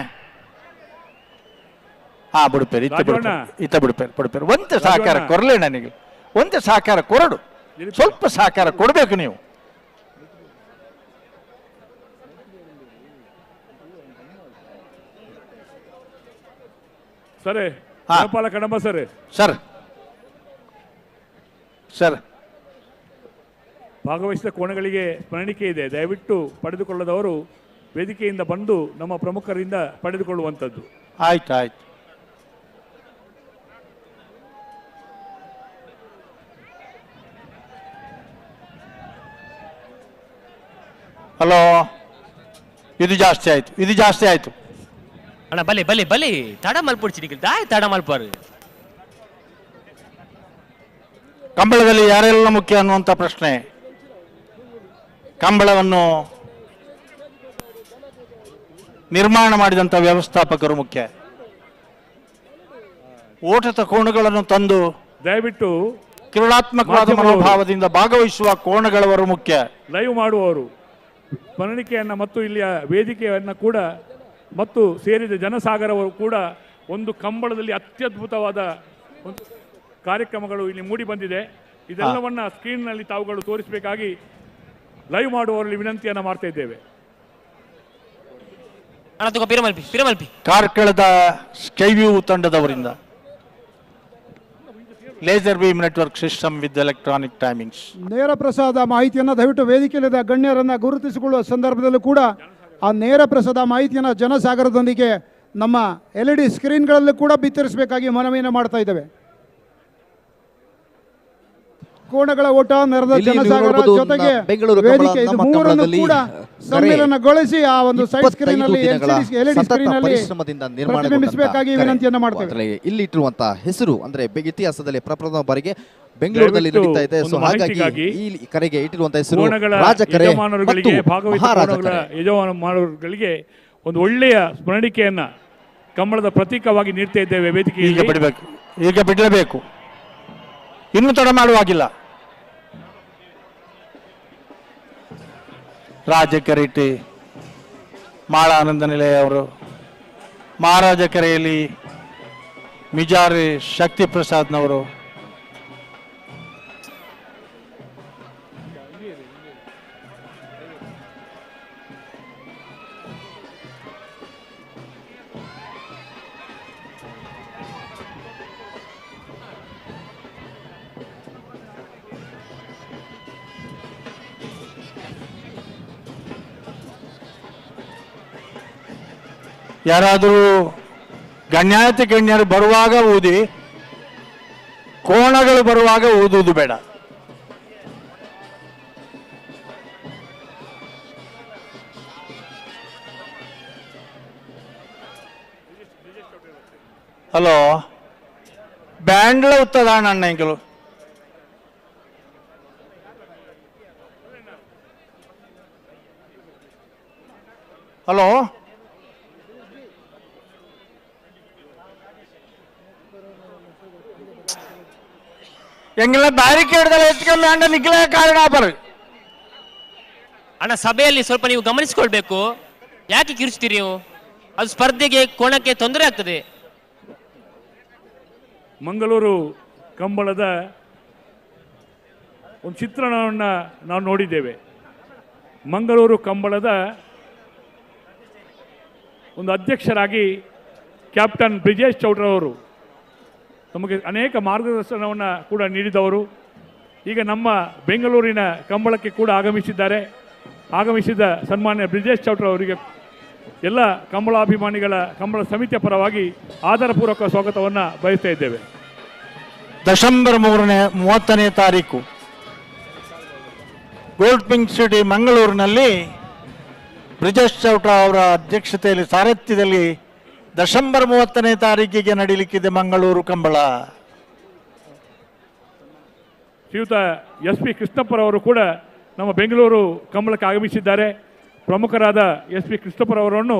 ಹಾ ಬಿಡ್ಪೇರಿ ಇತ್ತ ಬಿಡ್ಪೇರಿ ಒಂದೇ ಸಹಕಾರ ಕೊರಲೇ ನನಗೆ. ಒಂದೇ ಸಹಕಾರ ಕೊರಡು, ಸ್ವಲ್ಪ ಸಹಕಾರ ಕೊಡಬೇಕು ನೀವು. Sir Kadamba sir sir sir ಭಾಗವಹಿಸಿದ ಕೋಣಗಳಿಗೆ ಸ್ಮರಣಿಕೆ ಇದೆ. ದಯವಿಟ್ಟು ಪಡೆದುಕೊಳ್ಳದವರು ವೇದಿಕೆಯಿಂದ ಬಂದು ನಮ್ಮ ಪ್ರಮುಖರಿಂದ ಪಡೆದುಕೊಳ್ಳುವಂಥದ್ದು. ಆಯ್ತು ಆಯ್ತು. ಹಲೋ ಇದು ಜಾಸ್ತಿ ಆಯ್ತು, ಇದು ಜಾಸ್ತಿ ಆಯ್ತು. ಅಣ್ಣ ಬಲಿ ಬಲಿ ಬಲಿ ತಡ ಮಲ್ಪುಡ್ಸಿ ತಡ ಮಲ್ಪಾರು. ಕಂಬಳದಲ್ಲಿ ಯಾರೆಲ್ಲ ಮುಖ್ಯ ಅನ್ನುವಂಥ ಪ್ರಶ್ನೆ. ಕಂಬಳವನ್ನು ನಿರ್ಮಾಣ ಮಾಡಿದಂಥ ವ್ಯವಸ್ಥಾಪಕರು ಮುಖ್ಯ. ಓಟದ ಕೋಣಗಳನ್ನು ತಂದು ದಯವಿಟ್ಟು ಕಿರುಳಾತ್ಮಕವಾದ ಮನೋಭಾವದಿಂದ ಭಾಗವಹಿಸುವ ಕೋಣಗಳವರು ಮುಖ್ಯ. ಲೈವ್ ಮಾಡುವವರು ಸ್ಮರಣಿಕೆಯನ್ನ ಮತ್ತು ಇಲ್ಲಿಯ ವೇದಿಕೆಯನ್ನ ಕೂಡ ಮತ್ತು ಸೇರಿದ ಜನಸಾಗರವರು ಕೂಡ ಒಂದು ಕಂಬಳದಲ್ಲಿ ಅತ್ಯದ್ಭುತವಾದ ಒಂದು ಕಾರ್ಯಕ್ರಮಗಳು ಇಲ್ಲಿ ಮೂಡಿ ಬಂದಿದೆ. ಇದೆಲ್ಲವನ್ನ ಸ್ಕ್ರೀನ್ನಲ್ಲಿ ತಾವುಗಳು ತೋರಿಸಬೇಕಾಗಿ ಲೈವ್ ಮಾಡುವವರಲ್ಲಿ ವಿನಂತಿಯನ್ನ ಮಾಡ್ತಾ ಇದ್ದೇವೆ. ಕಾರ್ಕಳದ ಸ್ಕೈವ್ಯೂ ತಂಡದವರಿಂದ laser beam network system with electronic timings ನೇರ ಪ್ರಸಾದ ಮಾಹಿತಿಯನ್ನು ದಯವಿಟ್ಟು ವೇದಿಕೆಯಲ್ಲಿದ್ದ ಗಣ್ಯರನ್ನ ಗುರುತಿಸಿಕೊಳ್ಳುವ ಸಂದರ್ಭದಲ್ಲೂ ಕೂಡ ಆ ನೇರ ಪ್ರಸಾದ ಮಾಹಿತಿಯನ್ನು ಜನಸಾಗರದೊಂದಿಗೆ ನಮ್ಮ LED ಸ್ಕ್ರೀನ್ಗಳಲ್ಲಿ ಕೂಡ ಬಿತ್ತರಿಸಬೇಕಾಗಿ ಮನವಿಯನ್ನು ಮಾಡ್ತಾ ಇದ್ದೇವೆ. ಕೋಣಗಳ ಓಟ ನೆರೆದ ಇಲ್ಲಿ ನೀವು ಜನಸಾಗರ ನೋಡ್ಬೋದು ಜೊತೆಗೆ ಬೆಂಗಳೂರು ಕಮಲ ವೇದಿಕೆ ಇದು ನಮ್ಮ ಮೂರನ್ನು ಕಮಲದಲ್ಲಿ ಕೂಡ ಸಮ್ಮಿಲನಗೊಳಿಸಿ ಆ ಒಂದು ಸೈಡ್ ಸ್ಕ್ರೀನ್ 25 ಅಲ್ಲಿ ದಿನಗಳ ಎಲ್ಇಡಿ ಸತತ ಸ್ಕ್ರೀನ್ ಅಲ್ಲಿ ಪರಿಶ್ರಮದಿಂದ ನಿರ್ಮಾಣಗೊಂಡಂತಹ ಪ್ರತಿಬಿಂಬಿಸಬೇಕಾಗಿ ವಿನಂತಿಯನ್ನು ಮಾಡ್ತೇವೆ. ಕರೆ. ಇಲ್ಲಿ ಇಟ್ಟಿರುವಂತಹ ಹೆಸರು ಅಂದ್ರೆ ಇತಿಹಾಸದಲ್ಲಿ ಪ್ರಪ್ರಥಮ ಬಾರಿಗೆ ಬೆಂಗಳೂರಿನಲ್ಲಿ ನಡೀತಾ ಇದೆ. ಸೊ ಹಾಗಾಗಿ ಈ ಕರೆಗೆ ಇಟ್ಟಿರುವಂತಹ ಹೆಸರು ಕೋಣಗಳ ರಾಜಕರೆ ಮತ್ತು ಯಜಮಾನರುಗಳಿಗೆ ಭಾಗವಹಿಸಿದ ಮಹಾರಾಜಕರೆ. ಯಜಮಾನರುಗಳಿಗೆ ಒಂದು ಒಳ್ಳೆಯ ಸ್ಮರಣಿಕೆಯನ್ನ ಕಂಬಳದ ಪ್ರತೀಕವಾಗಿ ನೀಡ್ತಾ ಇದ್ದೇವೆ ವೇದಿಕೆಯಲ್ಲಿ. ಈಗ ಬಿಡಬೇಕು, ಈಗ ಬಿಡಲೇಬೇಕು, ಇನ್ನು ತಡ ಮಾಡುವಾಗಿಲ್ಲ. ರಾಜಕರಿಟಿ ಮಾಳ ಆನಂದ ನಿಲಯ ಅವರು, ಮಹಾರಾಜ ಕೆರೆಯಲ್ಲಿ ಮಿಜಾರಿ ಶಕ್ತಿ ಪ್ರಸಾದ್ನವರು, ಯಾರಾದರೂ ಗಣ್ಯಾತಿ ಗಣ್ಯರು ಬರುವಾಗ ಊದಿ, ಕೋಣಗಳು ಬರುವಾಗ ಊದುವುದು ಬೇಡ. ಹಲೋ, ಬ್ಯಾಂಡ್ಲ ಉತ್ತದಾಣ ಅಣ್ಣ ಇಂಕಲು ಹಲೋ, எங்களை ಬ್ಯಾರಿಕೇಡ್ದಲ್ಲಿ ಹೆಚ್ಚಿಕಮ್ಮಿ ಅಂಡ ನಿಖಿಲ ಕಾರಣ ಬರ. ಅಣ್ಣ ಸಭೆಯಲ್ಲಿ ಸ್ವಲ್ಪ ನೀವು ಗಮನಿಸಿಕೊಳ್ಬೇಕು. ಯಾಕೆ ಕಿರಿಸ್ತೀರಿ ನೀವು? ಅದು ಸ್ಪರ್ಧೆಗೆ ಕೋಣಕ್ಕೆ ತೊಂದರೆ ಆಗ್ತದೆ. ಮಂಗಳೂರು ಕಂಬಳದ ಒಂದು ಚಿತ್ರಣವನ್ನು ನಾವು ನೋಡಿದ್ದೇವೆ. ಮಂಗಳೂರು ಕಂಬಳದ ಒಂದು ಅಧ್ಯಕ್ಷರಾಗಿ ಕ್ಯಾಪ್ಟನ್ ಬ್ರಿಜೇಶ್ ಚೌಟ್ರವರು ನಮಗೆ ಅನೇಕ ಮಾರ್ಗದರ್ಶನವನ್ನು ಕೂಡ ನೀಡಿದವರು. ಈಗ ನಮ್ಮ ಬೆಂಗಳೂರಿನ ಕಂಬಳಕ್ಕೆ ಕೂಡ ಆಗಮಿಸಿದ ಸನ್ಮಾನ್ಯ ಬ್ರಿಜೇಶ್ ಚೌಟ್ರ ಅವರಿಗೆ ಎಲ್ಲ ಕಂಬಳಾಭಿಮಾನಿಗಳ ಕಂಬಳ ಸಮಿತಿಯ ಪರವಾಗಿ ಆದರಪೂರ್ವಕ ಸ್ವಾಗತವನ್ನು ಬಯಸ್ತಾ ಇದ್ದೇವೆ. ಡಿಸೆಂಬರ್ 30ನೇ ತಾರೀಕು ಗೋಲ್ಡ್ ಪಿಂಕ್ ಸಿಟಿ ಮಂಗಳೂರಿನಲ್ಲಿ ಬ್ರಿಜೇಶ್ ಚೌಟ್ರ ಅವರ ಅಧ್ಯಕ್ಷತೆಯಲ್ಲಿ ಸಾರಥ್ಯದಲ್ಲಿ ಡಿಸೆಂಬರ್ 30ನೇ ತಾರೀಕಿಗೆ ನಡೀಲಿಕ್ಕಿದೆ ಮಂಗಳೂರು ಕಂಬಳ. ಶ್ರೀಯುತ ಎಸ್ ಪಿ ಕೃಷ್ಣಪ್ಪರವರು ಕೂಡ ನಮ್ಮ ಬೆಂಗಳೂರು ಕಂಬಳಕ್ಕೆ ಆಗಮಿಸಿದ್ದಾರೆ. ಪ್ರಮುಖರಾದ ಎಸ್ ಪಿ ಕೃಷ್ಣಪ್ಪರವರನ್ನು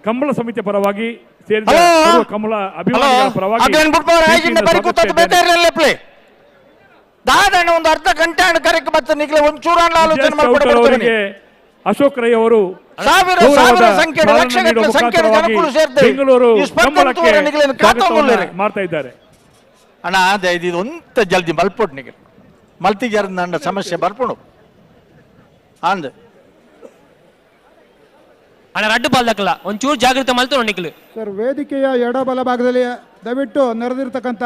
ಕಂಬಳ ಸಮಿತಿಯ ಪರವಾಗಿ ಸೇರಿದ ಸರ್ವ ಕಂಬಳ ಅಭಿಮಾನಿಗಳ ಪರವಾಗಿ ಒಂದು ಅರ್ಧ ಗಂಟೆ ಕರೆಕ್ ಮತ್ತೆ ನಿಖಿಲ ಒಂಚೂರು ಆಲೋಚನೆ ಅವರಿಗೆ ಅಶೋಕ್ ರೈ ಅವರು ಸಾವಿರ ಸಂಖ್ಯೆ ಲಕ್ಷಗಟ್ಟಲೆ ಸಂಖ್ಯೆಯ ಜನಗಳು ಸೇರ್ತಾರೆ. ಬೆಂಗಳೂರು ಈ ಸ್ಪರ್ಧೆ ಮಾಡ್ತಾ ಇದ್ದಾರೆ. ಅಣ್ಣ ಅದೇ ಇದು ಒಂತ ಜಲ್ದಿ ಮಲ್ಪೊಟ್ಟು ನಿಖಿಲ್ ಮಲ್ತಿಗೆ ನಂಡ ಸಮಸ್ಯೆ ಬರ್ಪುಣು ಅಂದ್ ಅಣ್ಣ ರಡ್ಡು ಪಾಲ್ದಕ್ಕಲ್ಲ ಒಂಚೂರು ಜಾಗೃತಿ ಮಲ್ತು ನಿಖಿಲ್ ಸರ್. ವೇದಿಕೆಯ ಎಡಬಲ ಭಾಗದಲ್ಲಿ ದಯವಿಟ್ಟು ನೆರೆದಿರ್ತಕ್ಕಂಥ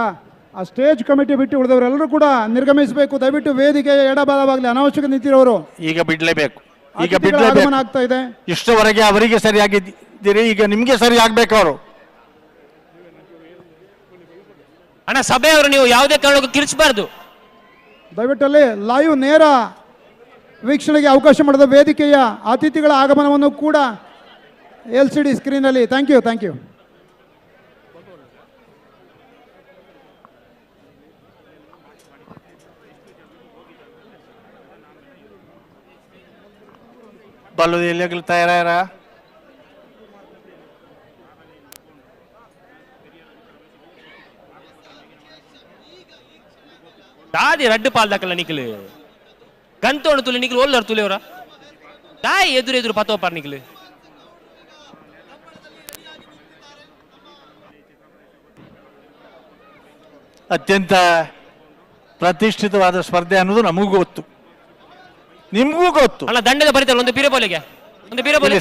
ಆ ಸ್ಟೇಜ್ ಕಮಿಟಿ ಬಿಟ್ಟು ಉಳಿದವರೆಲ್ಲರೂ ಕೂಡ ನಿರ್ಗಮಿಸಬೇಕು. ದಯವಿಟ್ಟು ವೇದಿಕೆಯ ಎಡಬಲವಾಗಲಿ ಅನಾವಶ್ಯಕ ನಿಂತಿರೋರು ಈಗ ಬಿಡ್ಲೇಬೇಕು. ಈಗ ಆಗಮನ ಆಗ್ತಾ ಇದೆ. ಇಷ್ಟವರೆಗೆ ಅವರಿಗೆ ಸರಿಯಾಗಿದ್ದೀರಿ, ಈಗ ನಿಮ್ಗೆ ಸರಿ ಆಗ್ಬೇಕು. ಅವರು ಅಣ್ಣ ಸಭೆಯವರು ನೀವು ಯಾವುದೇ ಕಾರಣಕ್ಕೂ ಕಿರಿಸಬಾರ್ದು. ದಯವಿಟ್ಟಲ್ಲಿ ಲೈವ್ ನೇರ ವೀಕ್ಷಣೆಗೆ ಅವಕಾಶ ಮಾಡಿದ ವೇದಿಕೆಯ ಅತಿಥಿಗಳ ಆಗಮನವನ್ನು ಕೂಡ LCD ಸ್ಕ್ರೀನಲ್ಲಿ. Thank you. ಬಲ್ಲು ಎಲ್ಲಿ ತಯಾರ ದಾದಿ ರಡ್ಡು ಪಾಲ್ದಕ್ಕಲ್ಲ ನಿಖಿಲ್ ಗಂತೋಣ ತುಲಿ ನಿಖಿಲ್ ಒಲ್ಲರು ತುಲಿ ಅವರ ತಾಯಿ ಎದುರು ಪತೋಪಾರ್ ನಿಖಿಲ್. ಅತ್ಯಂತ ಪ್ರತಿಷ್ಠಿತವಾದ ಸ್ಪರ್ಧೆ ಅನ್ನೋದು ನಮಗೂ ಗೊತ್ತು, ನಿಮಗೂ ಗೊತ್ತು. ಅಲ್ಲ ದಂಡದ ಬರೀತಾರೆ ಒಂದು ಬೀರಬೋಲಿಗೆ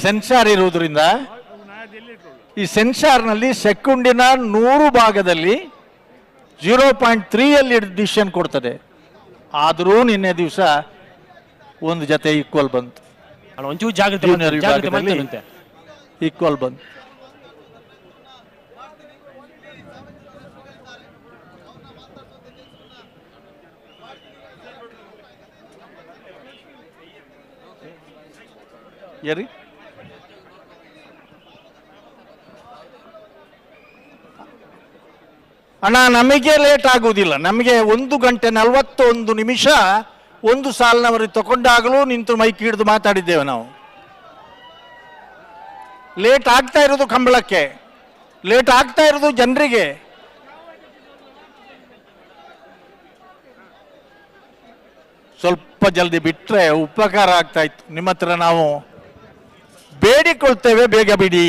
ಸೆನ್ಸಾರ್ ಇರುವುದರಿಂದ ಈ ಸೆನ್ಸಾರ್ನಲ್ಲಿ ಸೆಕೆಂಡಿನ 100 ಭಾಗದಲ್ಲಿ 0.3 ಅಲ್ಲಿ ಡಿಸಿಷನ್ ಕೊಡ್ತದೆ. ಆದರೂ ನಿನ್ನೆ ದಿವಸ ಒಂದು ಜೊತೆ ಈಕ್ವಲ್ ಬಂತು, ಒಂಚೂರು ಜಾಗ್ರತೆ ಈಕ್ವಲ್ ಬಂತು. ಯಾರಿ ಅಣ್ಣ, ನಮಗೆ ಲೇಟ್ ಆಗುವುದಿಲ್ಲ. ನಮಗೆ 1 ಗಂಟೆ 41 ನಿಮಿಷ ಒಂದು ಸಾಲಿನವರಿಗೆ ತಗೊಂಡಾಗಲೂ ನಿಂತು ಮೈಕ್ ಹಿಡಿದು ಮಾತಾಡಿದ್ದೇವೆ ನಾವು. ಲೇಟ್ ಆಗ್ತಾ ಇರೋದು ಕಂಬಳಕ್ಕೆ, ಲೇಟ್ ಆಗ್ತಾ ಇರೋದು ಜನರಿಗೆ. ಸ್ವಲ್ಪ ಜಲ್ದಿ ಬಿಟ್ಟರೆ ಉಪಕಾರ ಆಗ್ತಾ ಇತ್ತು. ನಿಮ್ಮ ಹತ್ರ ನಾವು ಬೇಡಿಕೊಳ್ತೇವೆ, ಬೇಗ ಬಿಡಿ.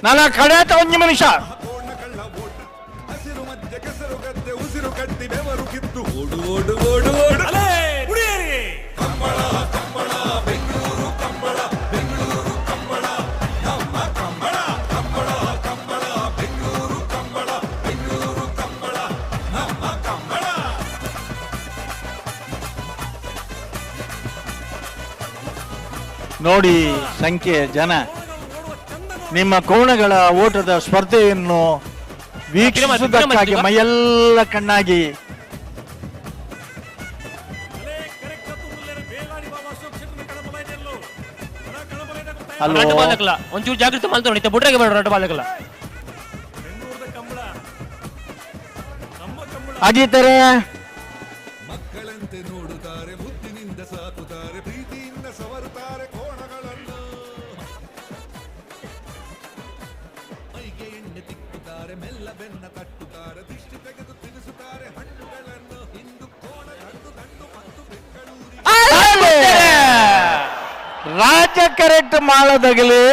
ನನ್ನ ಕಡೆ 1 ನಿಮಿಷ. ಹಸಿರು ಮಧ್ಯೆ ಕೆಸರು ಗದ್ದೆ ಉಸಿರು ಕಟ್ಟಿ ಬೆವರು ಕಿತ್ತು ಓಡು ಓಡು ಓಡು ಓಡು ಕಂಬಳ ಕಂಬಳ ಬೆಂಗಳೂರು ಕಂಬಳ ಬೆಂಗಳೂರು ಕಂಬಳ ನಮ್ಮ ಕಂಬಳ ಕಂಬಳ ಕಂಬಳ ಬೆಂಗಳೂರು ಕಂಬಳ ಬೆಂಗಳೂರು ಕಂಬಳ ನಮ್ಮ ಕಂಬಳ. ನೋಡಿ ಸಂಖ್ಯೆ ಜನ ನಿಮ್ಮ ಕೋಣಗಳ ಓಟದ ಸ್ಪರ್ಧೆಯನ್ನು ವೀಕ್ಷಿಸುವುದಕ್ಕಾಗಿ ಮೈಯೆಲ್ಲ ಕಣ್ಣಾಗಿ. ಒಂಚೂರು ಜಾಗೃತಿ ಮಾಡ್ತಾರೆ ಬುಟ್ರಾಗೆ ಬೇಡ ರಡ್ಡ ಬಾಲಕಲ್ಲ ಆಗಿದ್ದಾರೆ. ಮಕ್ಕಳಂತೆ ನೋಡುತ್ತಾರೆ, ಮುತ್ತಿನಿಂದ ಸಾಕುತ್ತಾರೆ, ಪ್ರೀತಿಯಿಂದ ಸವರುತ್ತಾರೆ ಕೋಣಗಳನ್ನು. ಮೈಗೆ ಎಣ್ಣೆ ತಿಕ್ಕುತ್ತಾರೆ, ಮೆಲ್ಲ ಬೆನ್ನ ತಟ್ಟುತ್ತಾರೆ, ದೃಷ್ಟಿ ತೆಗೆದು ತಿನ್ನಿಸುತ್ತಾರೆ ಹಣ್ಣುಗಳನ್ನು. ಇಂದು ಕೋಣ ಹಣ್ಣು ದಂಡು ಮತ್ತು ಬೆಂಗಳೂರು ರಾಜ ಕರೆಕ್ಟ್ ಮಾಡದಾಗಲಿ,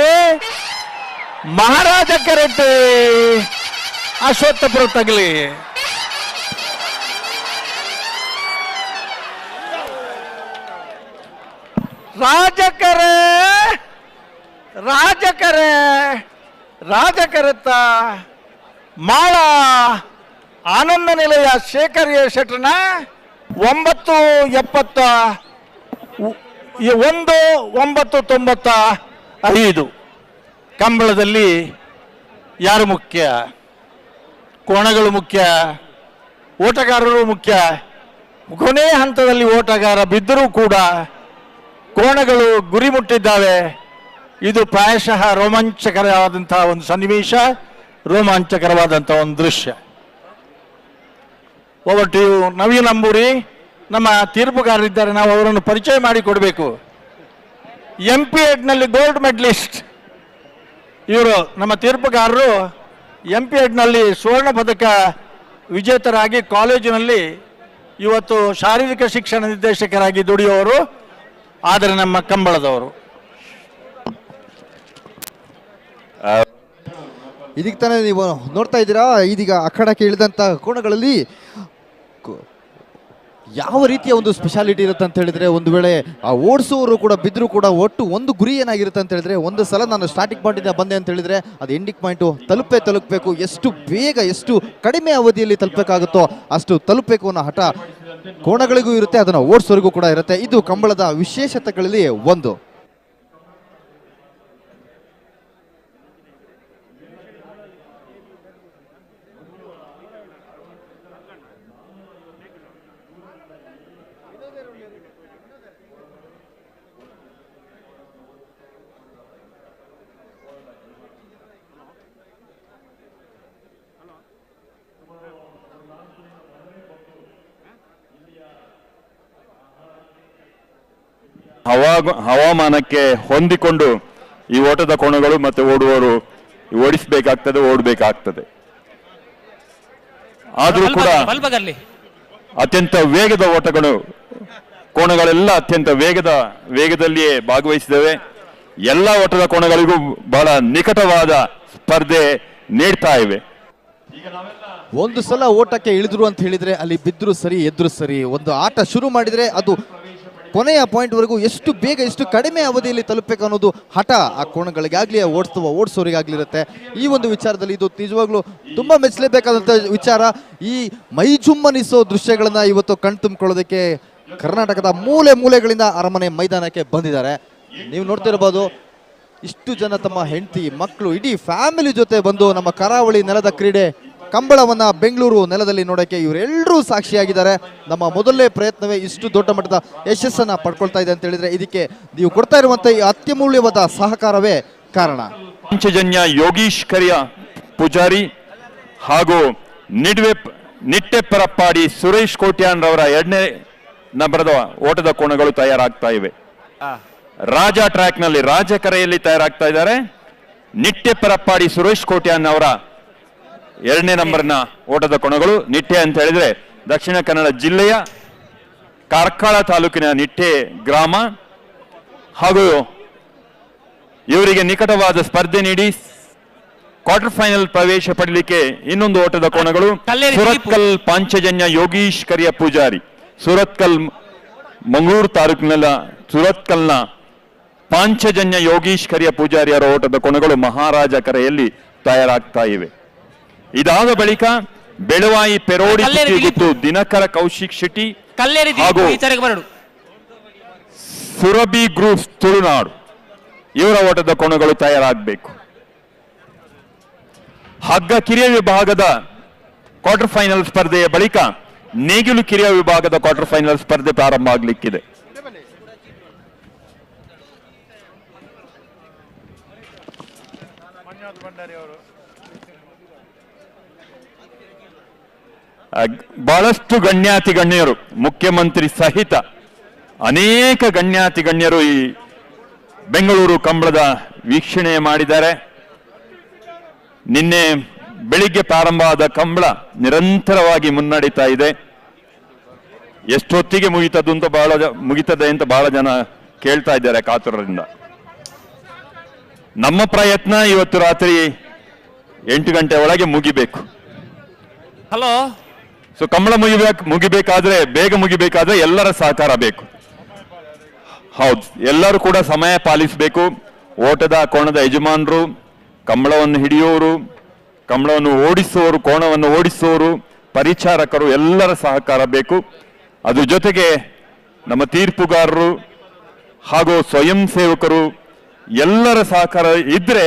ಮಹಾರಾಜ ಕರೆಕ್ಟ್ ಅಶ್ವತ್ಥಪುರ ತಗಲಿ. ರಾಜಕರೆ ರಾಜಕರೆ ರಾಜಕರೆತ್ತ ಮಾಳ ಆನಂದ ನಿಲಯ ಶೇಖರ್ ಶೆಟ್ರನ 995 ಕಂಬಳದಲ್ಲಿ ಯಾರು ಮುಖ್ಯ? ಕೋಣಗಳು ಮುಖ್ಯ, ಓಟಗಾರರು ಮುಖ್ಯ. ಕೊನೆ ಹಂತದಲ್ಲಿ ಓಟಗಾರ ಬಿದ್ದರೂ ಕೂಡ ಕೋಣಗಳು ಗುರಿ ಮುಟ್ಟಿದ್ದಾವೆ. ಇದು ಪ್ರಾಯಶಃ ರೋಮಾಂಚಕರವಾದಂತಹ ಒಂದು ಸನ್ನಿವೇಶ, ರೋಮಾಂಚಕರವಾದಂತಹ ಒಂದು ದೃಶ್ಯ. ಓವರ್ ಟು ನವೀನ್ ಅಂಬೂರಿ, ನಮ್ಮ ತೀರ್ಪುಗಾರರಿದ್ದಾರೆ, ನಾವು ಅವರನ್ನು ಪರಿಚಯ ಮಾಡಿಕೊಡಬೇಕು. MP.Ed ನಲ್ಲಿ ಗೋಲ್ಡ್ ಮೆಡಲಿಸ್ಟ್ ಇವರು. ನಮ್ಮ ತೀರ್ಪುಗಾರರು MP.Ed ನಲ್ಲಿ ಸ್ವರ್ಣ ಪದಕ ವಿಜೇತರಾಗಿ ಕಾಲೇಜಿನಲ್ಲಿ ಇವತ್ತು ಶಾರೀರಿಕ ಶಿಕ್ಷಣ ನಿರ್ದೇಶಕರಾಗಿ ದುಡಿಯುವವರು, ಆದರೆ ನಮ್ಮ ಕಂಬಳದವರು. ಇದೀಗ ತಾನೇ ನೀವು ನೋಡ್ತಾ ಇದ್ದೀರಾ, ಇದೀಗ ಅಖಾಡಕ್ಕೆ ಇಳಿದಂಥ ಕೋಣಗಳಲ್ಲಿ ಯಾವ ರೀತಿಯ ಒಂದು ಸ್ಪೆಷಾಲಿಟಿ ಇರುತ್ತೆ ಅಂತ ಹೇಳಿದ್ರೆ, ಒಂದು ವೇಳೆ ಆ ಓಡಿಸುವವರು ಕೂಡ ಬಿದ್ದರೂ ಕೂಡ ಒಟ್ಟು ಒಂದು ಗುರಿ ಏನಾಗಿರುತ್ತೆ ಅಂತ ಹೇಳಿದ್ರೆ, ಒಂದು ಸಲ ನಾನು ಸ್ಟಾರ್ಟಿಂಗ್ ಪಾಯಿಂಟಿಂದ ಬಂದೆ ಅಂತ ಹೇಳಿದ್ರೆ ಅದು ಎಂಡಿಂಗ್ ಪಾಯಿಂಟು ತಲುಪಬೇಕು. ಎಷ್ಟು ಬೇಗ ಎಷ್ಟು ಕಡಿಮೆ ಅವಧಿಯಲ್ಲಿ ತಲುಪಬೇಕಾಗುತ್ತೋ ಅಷ್ಟು ತಲುಪಬೇಕು ಅನ್ನೋ ಹಠ ಕೋಣಗಳಿಗೂ ಇರುತ್ತೆ, ಅದನ್ನು ಓಡಿಸೋರಿಗೂ ಕೂಡ ಇರುತ್ತೆ. ಇದು ಕಂಬಳದ ವಿಶೇಷತೆಗಳಲ್ಲಿ ಒಂದು. ಹವಾಮಾನಕ್ಕೆ ಹೊಂದಿಕೊಂಡು ಈ ಓಟದ ಕೋಣಗಳು ಮತ್ತೆ ಓಡುವವರು ಓಡಿಸಬೇಕಾಗ್ತದೆ, ಓಡಬೇಕಾಗ್ತದೆ. ಆದರೂ ಕೂಡ ಅತ್ಯಂತ ವೇಗದ ಓಟಗಳು, ಕೋಣಗಳೆಲ್ಲ ಅತ್ಯಂತ ವೇಗದಲ್ಲಿಯೇ ಭಾಗವಹಿಸಿದ್ದೇವೆ. ಎಲ್ಲ ಓಟದ ಕೋಣಗಳಿಗೂ ಬಹಳ ನಿಕಟವಾದ ಸ್ಪರ್ಧೆ ನೀಡ್ತಾ ಇವೆ. ಒಂದು ಸಲ ಓಟಕ್ಕೆ ಇಳಿದ್ರು ಅಂತ ಹೇಳಿದ್ರೆ ಅಲ್ಲಿ ಬಿದ್ರು ಸರಿ ಎದ್ರು ಸರಿ. ಒಂದು ಆಟ ಶುರು ಮಾಡಿದ್ರೆ ಅದು ಕೊನೆಯ ಪಾಯಿಂಟ್ವರೆಗೂ ಎಷ್ಟು ಬೇಗ ಎಷ್ಟು ಕಡಿಮೆ ಅವಧಿಯಲ್ಲಿ ತಲುಪಬೇಕು ಅನ್ನೋದು ಹಠ ಆ ಕೋಣಗಳಿಗಾಗಲಿ ಓಡಿಸೋರಿಗಾಗ್ಲಿರುತ್ತೆ. ಈ ಒಂದು ವಿಚಾರದಲ್ಲಿ ಇದು ನಿಜವಾಗ್ಲೂ ತುಂಬ ಮೆಚ್ಚಲೇಬೇಕಾದಂಥ ವಿಚಾರ. ಈ ಮೈಜುಮ್ಮನಿಸೋ ದೃಶ್ಯಗಳನ್ನ ಇವತ್ತು ಕಣ್ತುಂಬಿಕೊಳ್ಳೋದಕ್ಕೆ ಕರ್ನಾಟಕದ ಮೂಲೆ ಮೂಲೆಗಳಿಂದ ಅರಮನೆ ಮೈದಾನಕ್ಕೆ ಬಂದಿದ್ದಾರೆ. ನೀವು ನೋಡ್ತಿರ್ಬೋದು ಇಷ್ಟು ಜನ ತಮ್ಮ ಹೆಂಡತಿ ಮಕ್ಕಳು ಇಡೀ ಫ್ಯಾಮಿಲಿ ಜೊತೆ ಬಂದು ನಮ್ಮ ಕರಾವಳಿ ನೆಲದ ಕ್ರೀಡೆ ಕಂಬಳವನ್ನ ಬೆಂಗಳೂರು ನೆಲದಲ್ಲಿ ನೋಡೋಕೆ ಇವರೆಲ್ಲರೂ ಸಾಕ್ಷಿಯಾಗಿದ್ದಾರೆ. ನಮ್ಮ ಮೊದಲನೇ ಪ್ರಯತ್ನವೇ ಇಷ್ಟು ದೊಡ್ಡ ಮಟ್ಟದ ಯಶಸ್ಸನ್ನ ಪಡ್ಕೊಳ್ತಾ ಇದೆ ಅಂತ ಹೇಳಿದ್ರೆ ಇದಕ್ಕೆ ನೀವು ಕೊಡ್ತಾ ಇರುವಂತ ಈ ಅತ್ಯಮೂಲ್ಯವಾದ ಸಹಕಾರವೇ ಕಾರಣ. ಪಂಚಜನ್ಯ ಯೋಗೀಶ್ ಕರಿಯ ಪೂಜಾರಿ ಹಾಗೂ ನಿಟ್ಟೆಪ್ಪರಪ್ಪಾಡಿ ಸುರೇಶ್ ಕೋಟ್ಯಾನ್ ರವರ 2ನೇ ನಂಬರದ ಓಟದ ಕೋಣಗಳು ತಯಾರಾಗ್ತಾ ಇವೆ. ರಾಜ ಟ್ರ್ಯಾಕ್ ನಲ್ಲಿ ರಾಜಕರೆಯಲ್ಲಿ ತಯಾರಾಗ್ತಾ ಇದ್ದಾರೆ. ನಿಟ್ಟೆಪ್ಪರಪ್ಪಾಡಿ ಸುರೇಶ್ ಕೋಟ್ಯಾನ್ ಅವರ 2ನೇ ನಂಬರ್ನ ಓಟದ ಕೋಣಗಳು. ನಿಟ್ಟೆ ಅಂತ ಹೇಳಿದ್ರೆ ದಕ್ಷಿಣ ಕನ್ನಡ ಜಿಲ್ಲೆಯ ಕಾರ್ಕಳ ತಾಲೂಕಿನ ನಿಟ್ಟೆ ಗ್ರಾಮ ಹಾಗೂ ಇವರಿಗೆ ನಿಕಟವಾದ ಸ್ಪರ್ಧೆ ನೀಡಿ ಕ್ವಾರ್ಟರ್ ಫೈನಲ್ ಪ್ರವೇಶ ಪಡಲಿಕ್ಕೆ ಇನ್ನೊಂದು ಓಟದ ಕೋಣಗಳು ಸುರತ್ಕಲ್ ಪಾಂಚಜನ್ಯ ಯೋಗೀಶ್ ಕರಿಯ ಪೂಜಾರಿ. ಸುರತ್ಕಲ್ ಮಂಗಳೂರು ತಾಲೂಕಿನ ಸುರತ್ಕಲ್ನ ಪಾಂಚಜನ್ಯ ಯೋಗೀಶ್ ಕರಿಯ ಪೂಜಾರಿಯರ ಓಟದ ಕೋಣಗಳು ಮಹಾರಾಜ ಕರೆಯಲ್ಲಿ ತಯಾರಾಗ್ತಾ ಇವೆ. ಇದಾದ ಬಳಿಕ ಬೆಳವಾಯಿ ಪೆರೋಡಿ ಗುತ್ತು ದಿನಕರ ಕೌಶಿಕ್ ಶೆಟ್ಟಿ ಹಾಗೂ ಸುರಭಿ ಗ್ರೂಪ್ಸ್ ತುಳುನಾಡು ಇವರ ಓಟದ ಕೋಣಗಳು ತಯಾರಾಗಬೇಕು. ಹಗ್ಗ ಕಿರಿಯ ವಿಭಾಗದ ಕ್ವಾರ್ಟರ್ ಫೈನಲ್ ಸ್ಪರ್ಧೆಯ ಬಳಿಕ ನೇಗಿಲು ಕಿರಿಯ ವಿಭಾಗದ ಕ್ವಾರ್ಟರ್ ಫೈನಲ್ ಸ್ಪರ್ಧೆ ಪ್ರಾರಂಭ ಆಗಲಿಕ್ಕಿದೆ. ಬಹಳಷ್ಟು ಗಣ್ಯಾತಿ ಗಣ್ಯರು, ಮುಖ್ಯಮಂತ್ರಿ ಸಹಿತ ಅನೇಕ ಗಣ್ಯಾತಿ ಗಣ್ಯರು ಈ ಬೆಂಗಳೂರು ಕಂಬಳದ ವೀಕ್ಷಣೆ ಮಾಡಿದ್ದಾರೆ. ನಿನ್ನೆ ಬೆಳಿಗ್ಗೆ ಪ್ರಾರಂಭ ಆದ ಕಂಬಳ ನಿರಂತರವಾಗಿ ಮುನ್ನಡೀತಾ ಇದೆ. ಎಷ್ಟೊತ್ತಿಗೆ ಮುಗಿತದೆ ಅಂತ ಬಹಳ ಜನ ಕೇಳ್ತಾ ಇದ್ದಾರೆ ಕಾತುರದಿಂದ. ನಮ್ಮ ಪ್ರಯತ್ನ ಇವತ್ತು ರಾತ್ರಿ 8 ಗಂಟೆ ಒಳಗೆ ಮುಗಿಬೇಕು. ಹಲೋ. ಸೊ ಕಂಬಳ ಮುಗಿಬೇಕಾದ್ರೆ ಬೇಗ ಮುಗಿಬೇಕಾದ್ರೆ ಎಲ್ಲರ ಸಹಕಾರ ಬೇಕು. ಹೌದು, ಎಲ್ಲರೂ ಕೂಡ ಸಮಯ ಪಾಲಿಸಬೇಕು. ಓಟದ ಕೋಣದ ಯಜಮಾನರು, ಕಂಬಳವನ್ನು ಹಿಡಿಯೋರು, ಕಂಬಳವನ್ನು ಓಡಿಸುವವರು, ಕೋಣವನ್ನು ಓಡಿಸುವವರು, ಪರಿಚಾರಕರು ಎಲ್ಲರ ಸಹಕಾರ ಬೇಕು. ಅದ್ರ ಜೊತೆಗೆ ನಮ್ಮ ತೀರ್ಪುಗಾರರು ಹಾಗೂ ಸ್ವಯಂ ಸೇವಕರು ಎಲ್ಲರ ಸಹಕಾರ ಇದ್ರೆ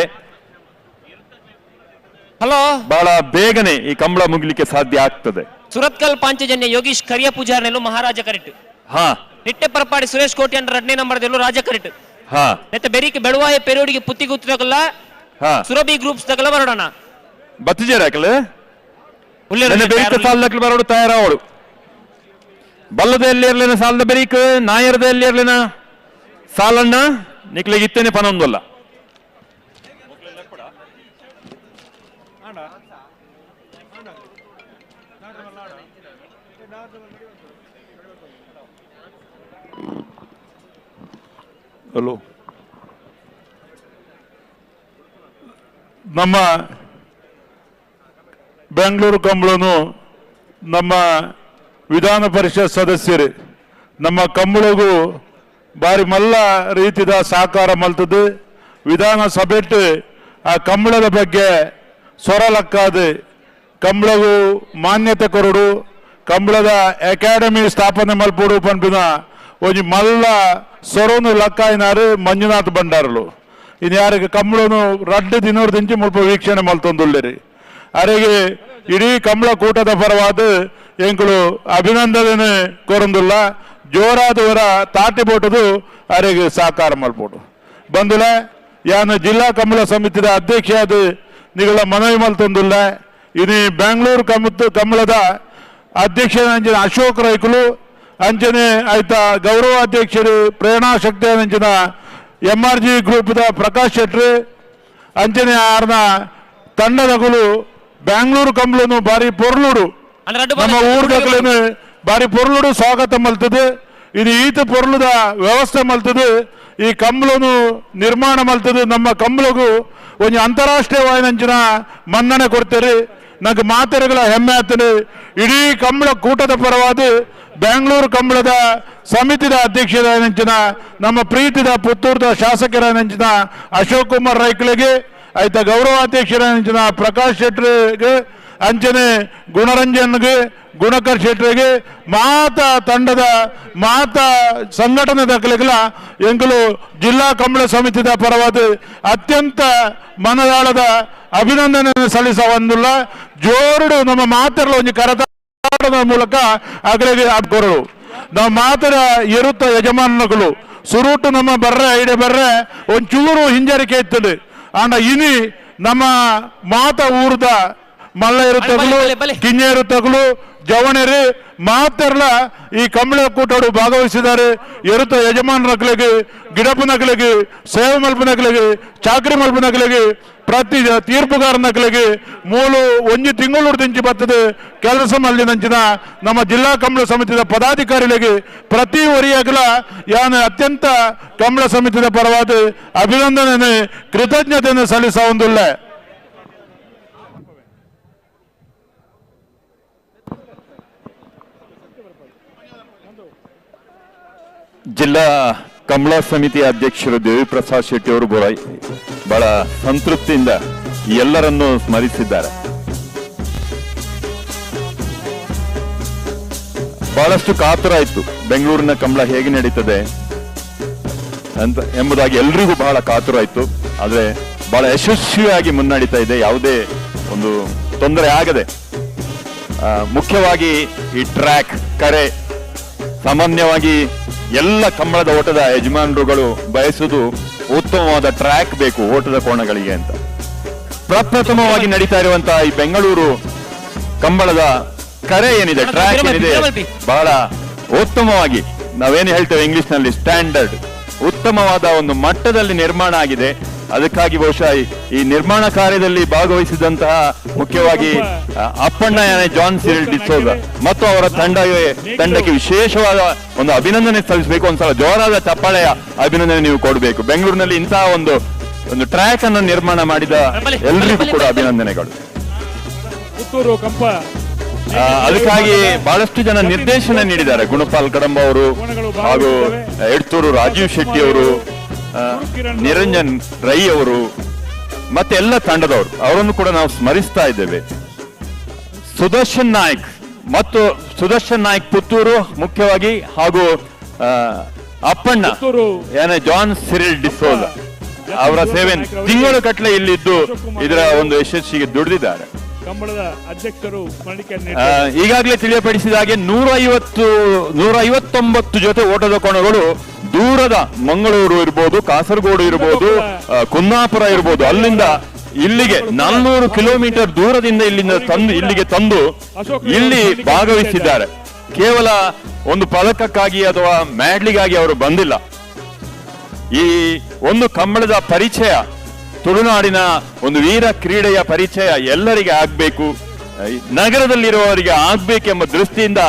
ಬಹಳ ಬೇಗನೆ ಈ ಕಂಬಳ ಮುಗಿಲಿಕ್ಕೆ ಸಾಧ್ಯ ಆಗ್ತದೆ. ಸುರತ್ಕಲ್ ಪಾಂಚಜನ್ಯ ಯೋಗೀಶ್ ಕರಿಯ ಪೂಜಾರನೆಲ್ಲೂ ಮಹಾರಾಜ ಕರೆಕ್ಟ್. ಹಾ. ನಿಟ್ಟೆಪ್ಪರಪಾಡಿ ಸುರೇಶ್ ಕೋಟ್ಯಾನ್ 2ನೇ ನಂಬರ್ದಲ್ಲೂ ರಾಜ ಕರೆಕ್ಟ್. ಹಾ. ಮತ್ತೆ ಬೆರಿಕೆ ಬೆಳವಾಯ ಪೆರೋಡಿಗೆ ಪುತ್ತಿ ಗುತ್ತಗಲ್ಲ ಸುರಭಿ ಗ್ರೂಪ್ಸ್ ತಗಲ ಬರೋಣ ಬತ್ತಿಜೇರಾಕಲೆ ಬೆರಿಕ ಸಾಲದಕ್ಕೆ ಬರೋಡು ತಯಾರಾವಳು ಬಲ್ಲದ ಎಲ್ಲಿ ಇರ್ಲಿನ ಸಾಲದ ಬೆರೀಕ್ ನಾಯರದ ಎಲ್ಲಿ ಇರ್ಲಿನ ಸಾಲಣ್ಣ ನಿಕ್ಲಿಗೆ ಇತ್ತೇನೆ ಪನೊಂದಲ್ಲ. ಹಲೋ, ನಮ್ಮ ಬೆಂಗಳೂರು ಕಂಬಳನು ನಮ್ಮ ವಿಧಾನ ಪರಿಷತ್ ಸದಸ್ಯರು ನಮ್ಮ ಕಂಬಳಗೂ ಬಾರಿ ಮಲ್ಲ ರೀತಿಯ ಸಹಕಾರ ಮಲ್ತದೆ. ವಿಧಾನಸಭೆಟ್ಟು ಆ ಕಂಬಳದ ಬಗ್ಗೆ ಸೊರಲಕ್ಕಾದ ಕಂಬಳಗೂ ಮಾನ್ಯತೆ ಕೊರಡು, ಕಂಬಳದ ಅಕಾಡೆಮಿ ಸ್ಥಾಪನೆ ಮಲ್ಪಡು ಪಂಪಿನ ಒಂಜಿ ಮಲ್ಲ ಸೊರೋನು ಲಕ್ಕಾಯಿನಾರು ಮಂಜುನಾಥ್ ಭಂಡಾರಲು. ಇನ್ನು ಯಾರಿಗೆ ಕಂಬಳನು 2 ದಿನದ ದಿಂಚಿ ಮುಲ್ಪ ವೀಕ್ಷಣೆ ಮಲ್ತೊಂದುಳ್ಳೇರಿ. ಅರೆಗೆ ಇಡೀ ಕಂಬಳ ಕೂಟದ ಪರವಾದ ಎಂಕುಲು ಅಭಿನಂದನೆ ಕೊರಂದುಲ್ಲ. ಜೋರಾದವರ ತಾಟಿ ಬೋಟದು ಅರೆಗೆ ಸಹಕಾರ ಮಲ್ಪೋಡು ಬಂದುಲ. ಯಾನು ಜಿಲ್ಲಾ ಕಂಬಳ ಸಮಿತಿದ ಅಧ್ಯಕ್ಷ ನಿಗಳ ಮನವಿ ಮಲ್ತೊಂದುಲ್ಲ. ಇನ್ನು ಬೆಂಗಳೂರು ಕಂಬಳದ ಅಧ್ಯಕ್ಷ ಅಂಚಿನ ಅಶೋಕ್ ರೈಕುಲು, ಅಂಚನೆ ಆಯ್ತಾ ಗೌರವಾಧ್ಯಕ್ಷರು ಪ್ರೇರಣಾ ಶಕ್ತಿ ಅಂಚಿನ MRG ಗ್ರೂಪ್ದ ಪ್ರಕಾಶ್ ಶೆಟ್ರು, ಅಂಚನೆ ಆರ್ನ ತಂಡದಗಳು ಬೆಂಗಳೂರು ಕಂಬಳನು ಬಾರಿ ಪೊರ್ಲುಡು ನಮ್ಮ ಊರ್ಗಲೇನು ಬಾರಿ ಪೊರ್ಲುಡು ಸ್ವಾಗತ ಮಲ್ತದೆ. ಇದು ಈತ ಪೊರ್ಲುದ ವ್ಯವಸ್ಥೆ ಮಲ್ತದೆ. ಈ ಕಂಬಳನು ನಿರ್ಮಾಣ ಮಲ್ತದೆ. ನಮ್ಮ ಕಂಬಳಗೂ ಒಂದು ಅಂತಾರಾಷ್ಟ್ರೀಯವಾದ ಮನ್ನಣೆ ಕೊಡ್ತಾರೆ. ನಂಗೆ ಮಾತೆರೆಗಳ ಹೆಮ್ಮೆ ಆಗ್ತದೆ. ಇಡೀ ಕಂಬಳ ಕೂಟದ ಪರವಾದ ಬೆಂಗಳೂರು ಕಂಬಳದ ಸಮಿತಿದ ಅಧ್ಯಕ್ಷರ ನಮ್ಮ ಪ್ರೀತಿದ ಪುತ್ತೂರದ ಶಾಸಕರ ಅಶೋಕ್ ಕುಮಾರ್ ರೈಕಳಿಗೆ ಆಯ್ತಾ ಗೌರವಾಧ್ಯಕ್ಷರ ಪ್ರಕಾಶ್ ಶೆಟ್ರಿಗೆ ಅಂಚನೆ ಗುಣರಂಜನ್ಗೆ, ಗುಣಕರ್ ಶೆಟ್ಟರಿಗೆ ತಂಡದ ಸಂಘಟನೆ ದಾಖಲೆಗಳ ಎಂಕಲು ಜಿಲ್ಲಾ ಕಂಬಳ ಸಮಿತಿದ ಪರವಾದ ಅತ್ಯಂತ ಮನದಾಳದ ಅಭಿನಂದನೆ ಸಲ್ಲಿಸುವಂದುಲ್ಲ. ಜೋರುಡು ನಮ್ಮ ಮಾತರಲು ಒಂದು ಕರತಾಡದ ಮೂಲಕ ಅಗಲಿಗೆ ಹಾಕೋರು ನಾವು ಮಾತರ ಇರುತ್ತ ಯಜಮಾನಗಳು ಸುರುಟು ನಮ್ಮ ಬರ್ರೆ ಒಂಚೂರು ಹಿಂಜರಿಕೆ ಇರ್ತದೆ. ಆಂಡ ಇನಿ ನಮ್ಮ ಊರದ ಮಲ್ಲ ಇರುತ್ತಗಳು, ಕಿಂಜ ಇರುತ್ತಗಳು, ಜವಣರು ಮಾತರ್ಲ ಈ ಕಂಬಳ ಕೂಟಗಳು ಭಾಗವಹಿಸಿದ್ದಾರೆ. ಎರುತ್ತ ಯಜಮಾನಗಳಿಗೆ, ಗಿಡಪನಗಳಿಗೆ, ಸೇವೆ ಮಲ್ಪನಗಳಿಗೆ, ಚಾಕರಿ ಮಲ್ಪನಗಳಿಗೆ, ಪ್ರತಿ ತೀರ್ಪುಗಾರನಗಳಿಗೆ ಮೂಲು ಒಂದು ತಿಂಗಳು ದಿಂಚಿ ಬರ್ತದೆ ಕೆಲಸ ಮಲ್ಲಿನಂಚಿನ ನಮ್ಮ ಜಿಲ್ಲಾ ಕಂಬಳ ಸಮಿತಿಯ ಪದಾಧಿಕಾರಿಗಳಿಗೆ ಪ್ರತಿ ವರಿಯಾಗಲ ಯಾನ ಅತ್ಯಂತ ಕಂಬಳ ಸಮಿತಿಯ ಪರವಾದ ಅಭಿನಂದನೆ ಕೃತಜ್ಞತೆಯನ್ನು ಸಲ್ಲಿಸುವುದಿಲ್ಲ. ಜಿಲ್ಲಾ ಕಂಬಳ ಸಮಿತಿಯ ಅಧ್ಯಕ್ಷರು ದೇವಿ ಪ್ರಸಾದ್ ಶೆಟ್ಟಿ ಅವರು ಬಹಳ ಸಂತೃಪ್ತಿಯಿಂದ ಎಲ್ಲರನ್ನೂ ಸ್ಮರಿಸಿದ್ದಾರೆ. ಬಹಳಷ್ಟು ಕಾತುರ ಇತ್ತು ಬೆಂಗಳೂರಿನ ಕಂಬಳ ಹೇಗೆ ನಡೀತದೆ ಅಂತ ಎಂಬುದಾಗಿ ಎಲ್ರಿಗೂ ಬಹಳ ಕಾತುರ ಇತ್ತು. ಆದ್ರೆ ಬಹಳ ಯಶಸ್ವಿಯಾಗಿ ಮುನ್ನಡೀತಾ ಇದೆ, ಯಾವುದೇ ಒಂದು ತೊಂದರೆ ಆಗದೆ. ಮುಖ್ಯವಾಗಿ ಈ ಟ್ರ್ಯಾಕ್ ಕರೆ ಸಾಮಾನ್ಯವಾಗಿ ಎಲ್ಲ ಕಂಬಳದ ಓಟದ ಯಜಮಾನರುಗಳು ಬಯಸುವುದು ಉತ್ತಮವಾದ ಟ್ರ್ಯಾಕ್ ಬೇಕು ಓಟದ ಕೋಣಗಳಿಗೆ ಅಂತ. ಪ್ರಪ್ರಥಮವಾಗಿ ನಡೀತಾ ಇರುವಂತಹ ಈ ಬೆಂಗಳೂರು ಕಂಬಳದ ಕರೆ ಏನಿದೆ, ಟ್ರ್ಯಾಕ್ ಏನಿದೆ, ಬಹಳ ಉತ್ತಮವಾಗಿ ನಾವೇನು ಹೇಳ್ತೇವೆ ಇಂಗ್ಲಿಷ್ ನಲ್ಲಿ ಸ್ಟ್ಯಾಂಡರ್ಡ್, ಉತ್ತಮವಾದ ಒಂದು ಮಟ್ಟದಲ್ಲಿ ನಿರ್ಮಾಣ ಆಗಿದೆ. ಅದಕ್ಕಾಗಿ ಬಹುಶಃ ಈ ನಿರ್ಮಾಣ ಕಾರ್ಯದಲ್ಲಿ ಭಾಗವಹಿಸಿದಂತಹ ಮುಖ್ಯವಾಗಿ ಅಪ್ಪಣ್ಣ ಜಾನ್ ಸಿರಿಲ್ ಡಿಸೋಜ ಮತ್ತು ಅವರ ತಂಡಕ್ಕೆ ವಿಶೇಷವಾದ ಒಂದು ಅಭಿನಂದನೆ ಸಲ್ಲಿಸಬೇಕು. ಒಂದ್ಸಲ ಜೋರಾದ ಚಪ್ಪಾಳೆಯ ಅಭಿನಂದನೆ ನೀವು ಕೊಡಬೇಕು. ಬೆಂಗಳೂರಿನಲ್ಲಿ ಇಂತಹ ಒಂದು ಟ್ರ್ಯಾಕ್ ಅನ್ನು ನಿರ್ಮಾಣ ಮಾಡಿದ ಎಲ್ಲರಿಗೂ ಕೂಡ ಅಭಿನಂದನೆಗಳು. ಅದಕ್ಕಾಗಿ ಬಹಳಷ್ಟು ಜನ ನಿರ್ದೇಶನ ನೀಡಿದ್ದಾರೆ. ಗುಣಪಾಲ್ ಕಡಂಬ ಅವರು ಹಾಗೂ ಎಡ್ತೂರು ರಾಜೀವ್ ಶೆಟ್ಟಿ ಅವರು, ನಿರಂಜನ್ ರೈ ಅವರು ಮತ್ತೆ ಎಲ್ಲ ತಂಡದವರು, ಅವರನ್ನು ಕೂಡ ನಾವು ಸ್ಮರಿಸ್ತಾ ಇದ್ದೇವೆ. ಸುದರ್ಶನ್ ನಾಯ್ಕ್ ಪುತ್ತೂರು ಮುಖ್ಯವಾಗಿ, ಹಾಗೂ ಅಪ್ಪಣ್ಣ ಜಾನ್ ಸಿರಿಲ್ ಡಿಸೋಜ ಅವರ ಸೇವೆ ತಿಂಗಳು ಕಟ್ಲೆ ಇಲ್ಲಿದ್ದು ಇದರ ಒಂದು ಯಶಸ್ಸಿಗೆ ದುಡಿದಿದ್ದಾರೆ. ಕಂಬಳದ ಅಧ್ಯಕ್ಷರು ಈಗಾಗಲೇ ತಿಳಿಯಪಡಿಸಿದ ಹಾಗೆ 159 ಜೊತೆ ಓಟದ ಕೋಣಗಳು ದೂರದ ಮಂಗಳೂರು ಇರ್ಬೋದು, ಕಾಸರಗೋಡು ಇರ್ಬೋದು, ಕುಂದಾಪುರ ಇರ್ಬೋದು, ಅಲ್ಲಿಂದ ಇಲ್ಲಿಗೆ 400 ಕಿಲೋಮೀಟರ್ ದೂರದಿಂದ ಇಲ್ಲಿಗೆ ತಂದು ಇಲ್ಲಿ ಭಾಗವಹಿಸಿದ್ದಾರೆ. ಕೇವಲ ಒಂದು ಪದಕಕ್ಕಾಗಿ ಅಥವಾ ಮ್ಯಾಡ್ಲಿಗಾಗಿ ಅವರು ಬಂದಿಲ್ಲ. ಈ ಒಂದು ಕಂಬಳದ ಪರಿಚಯ, ತುಳುನಾಡಿನ ಒಂದು ವೀರ ಕ್ರೀಡೆಯ ಪರಿಚಯ ಎಲ್ಲರಿಗೆ ಆಗ್ಬೇಕು, ನಗರದಲ್ಲಿರುವವರಿಗೆ ಆಗ್ಬೇಕೆಂಬ ದೃಷ್ಟಿಯಿಂದ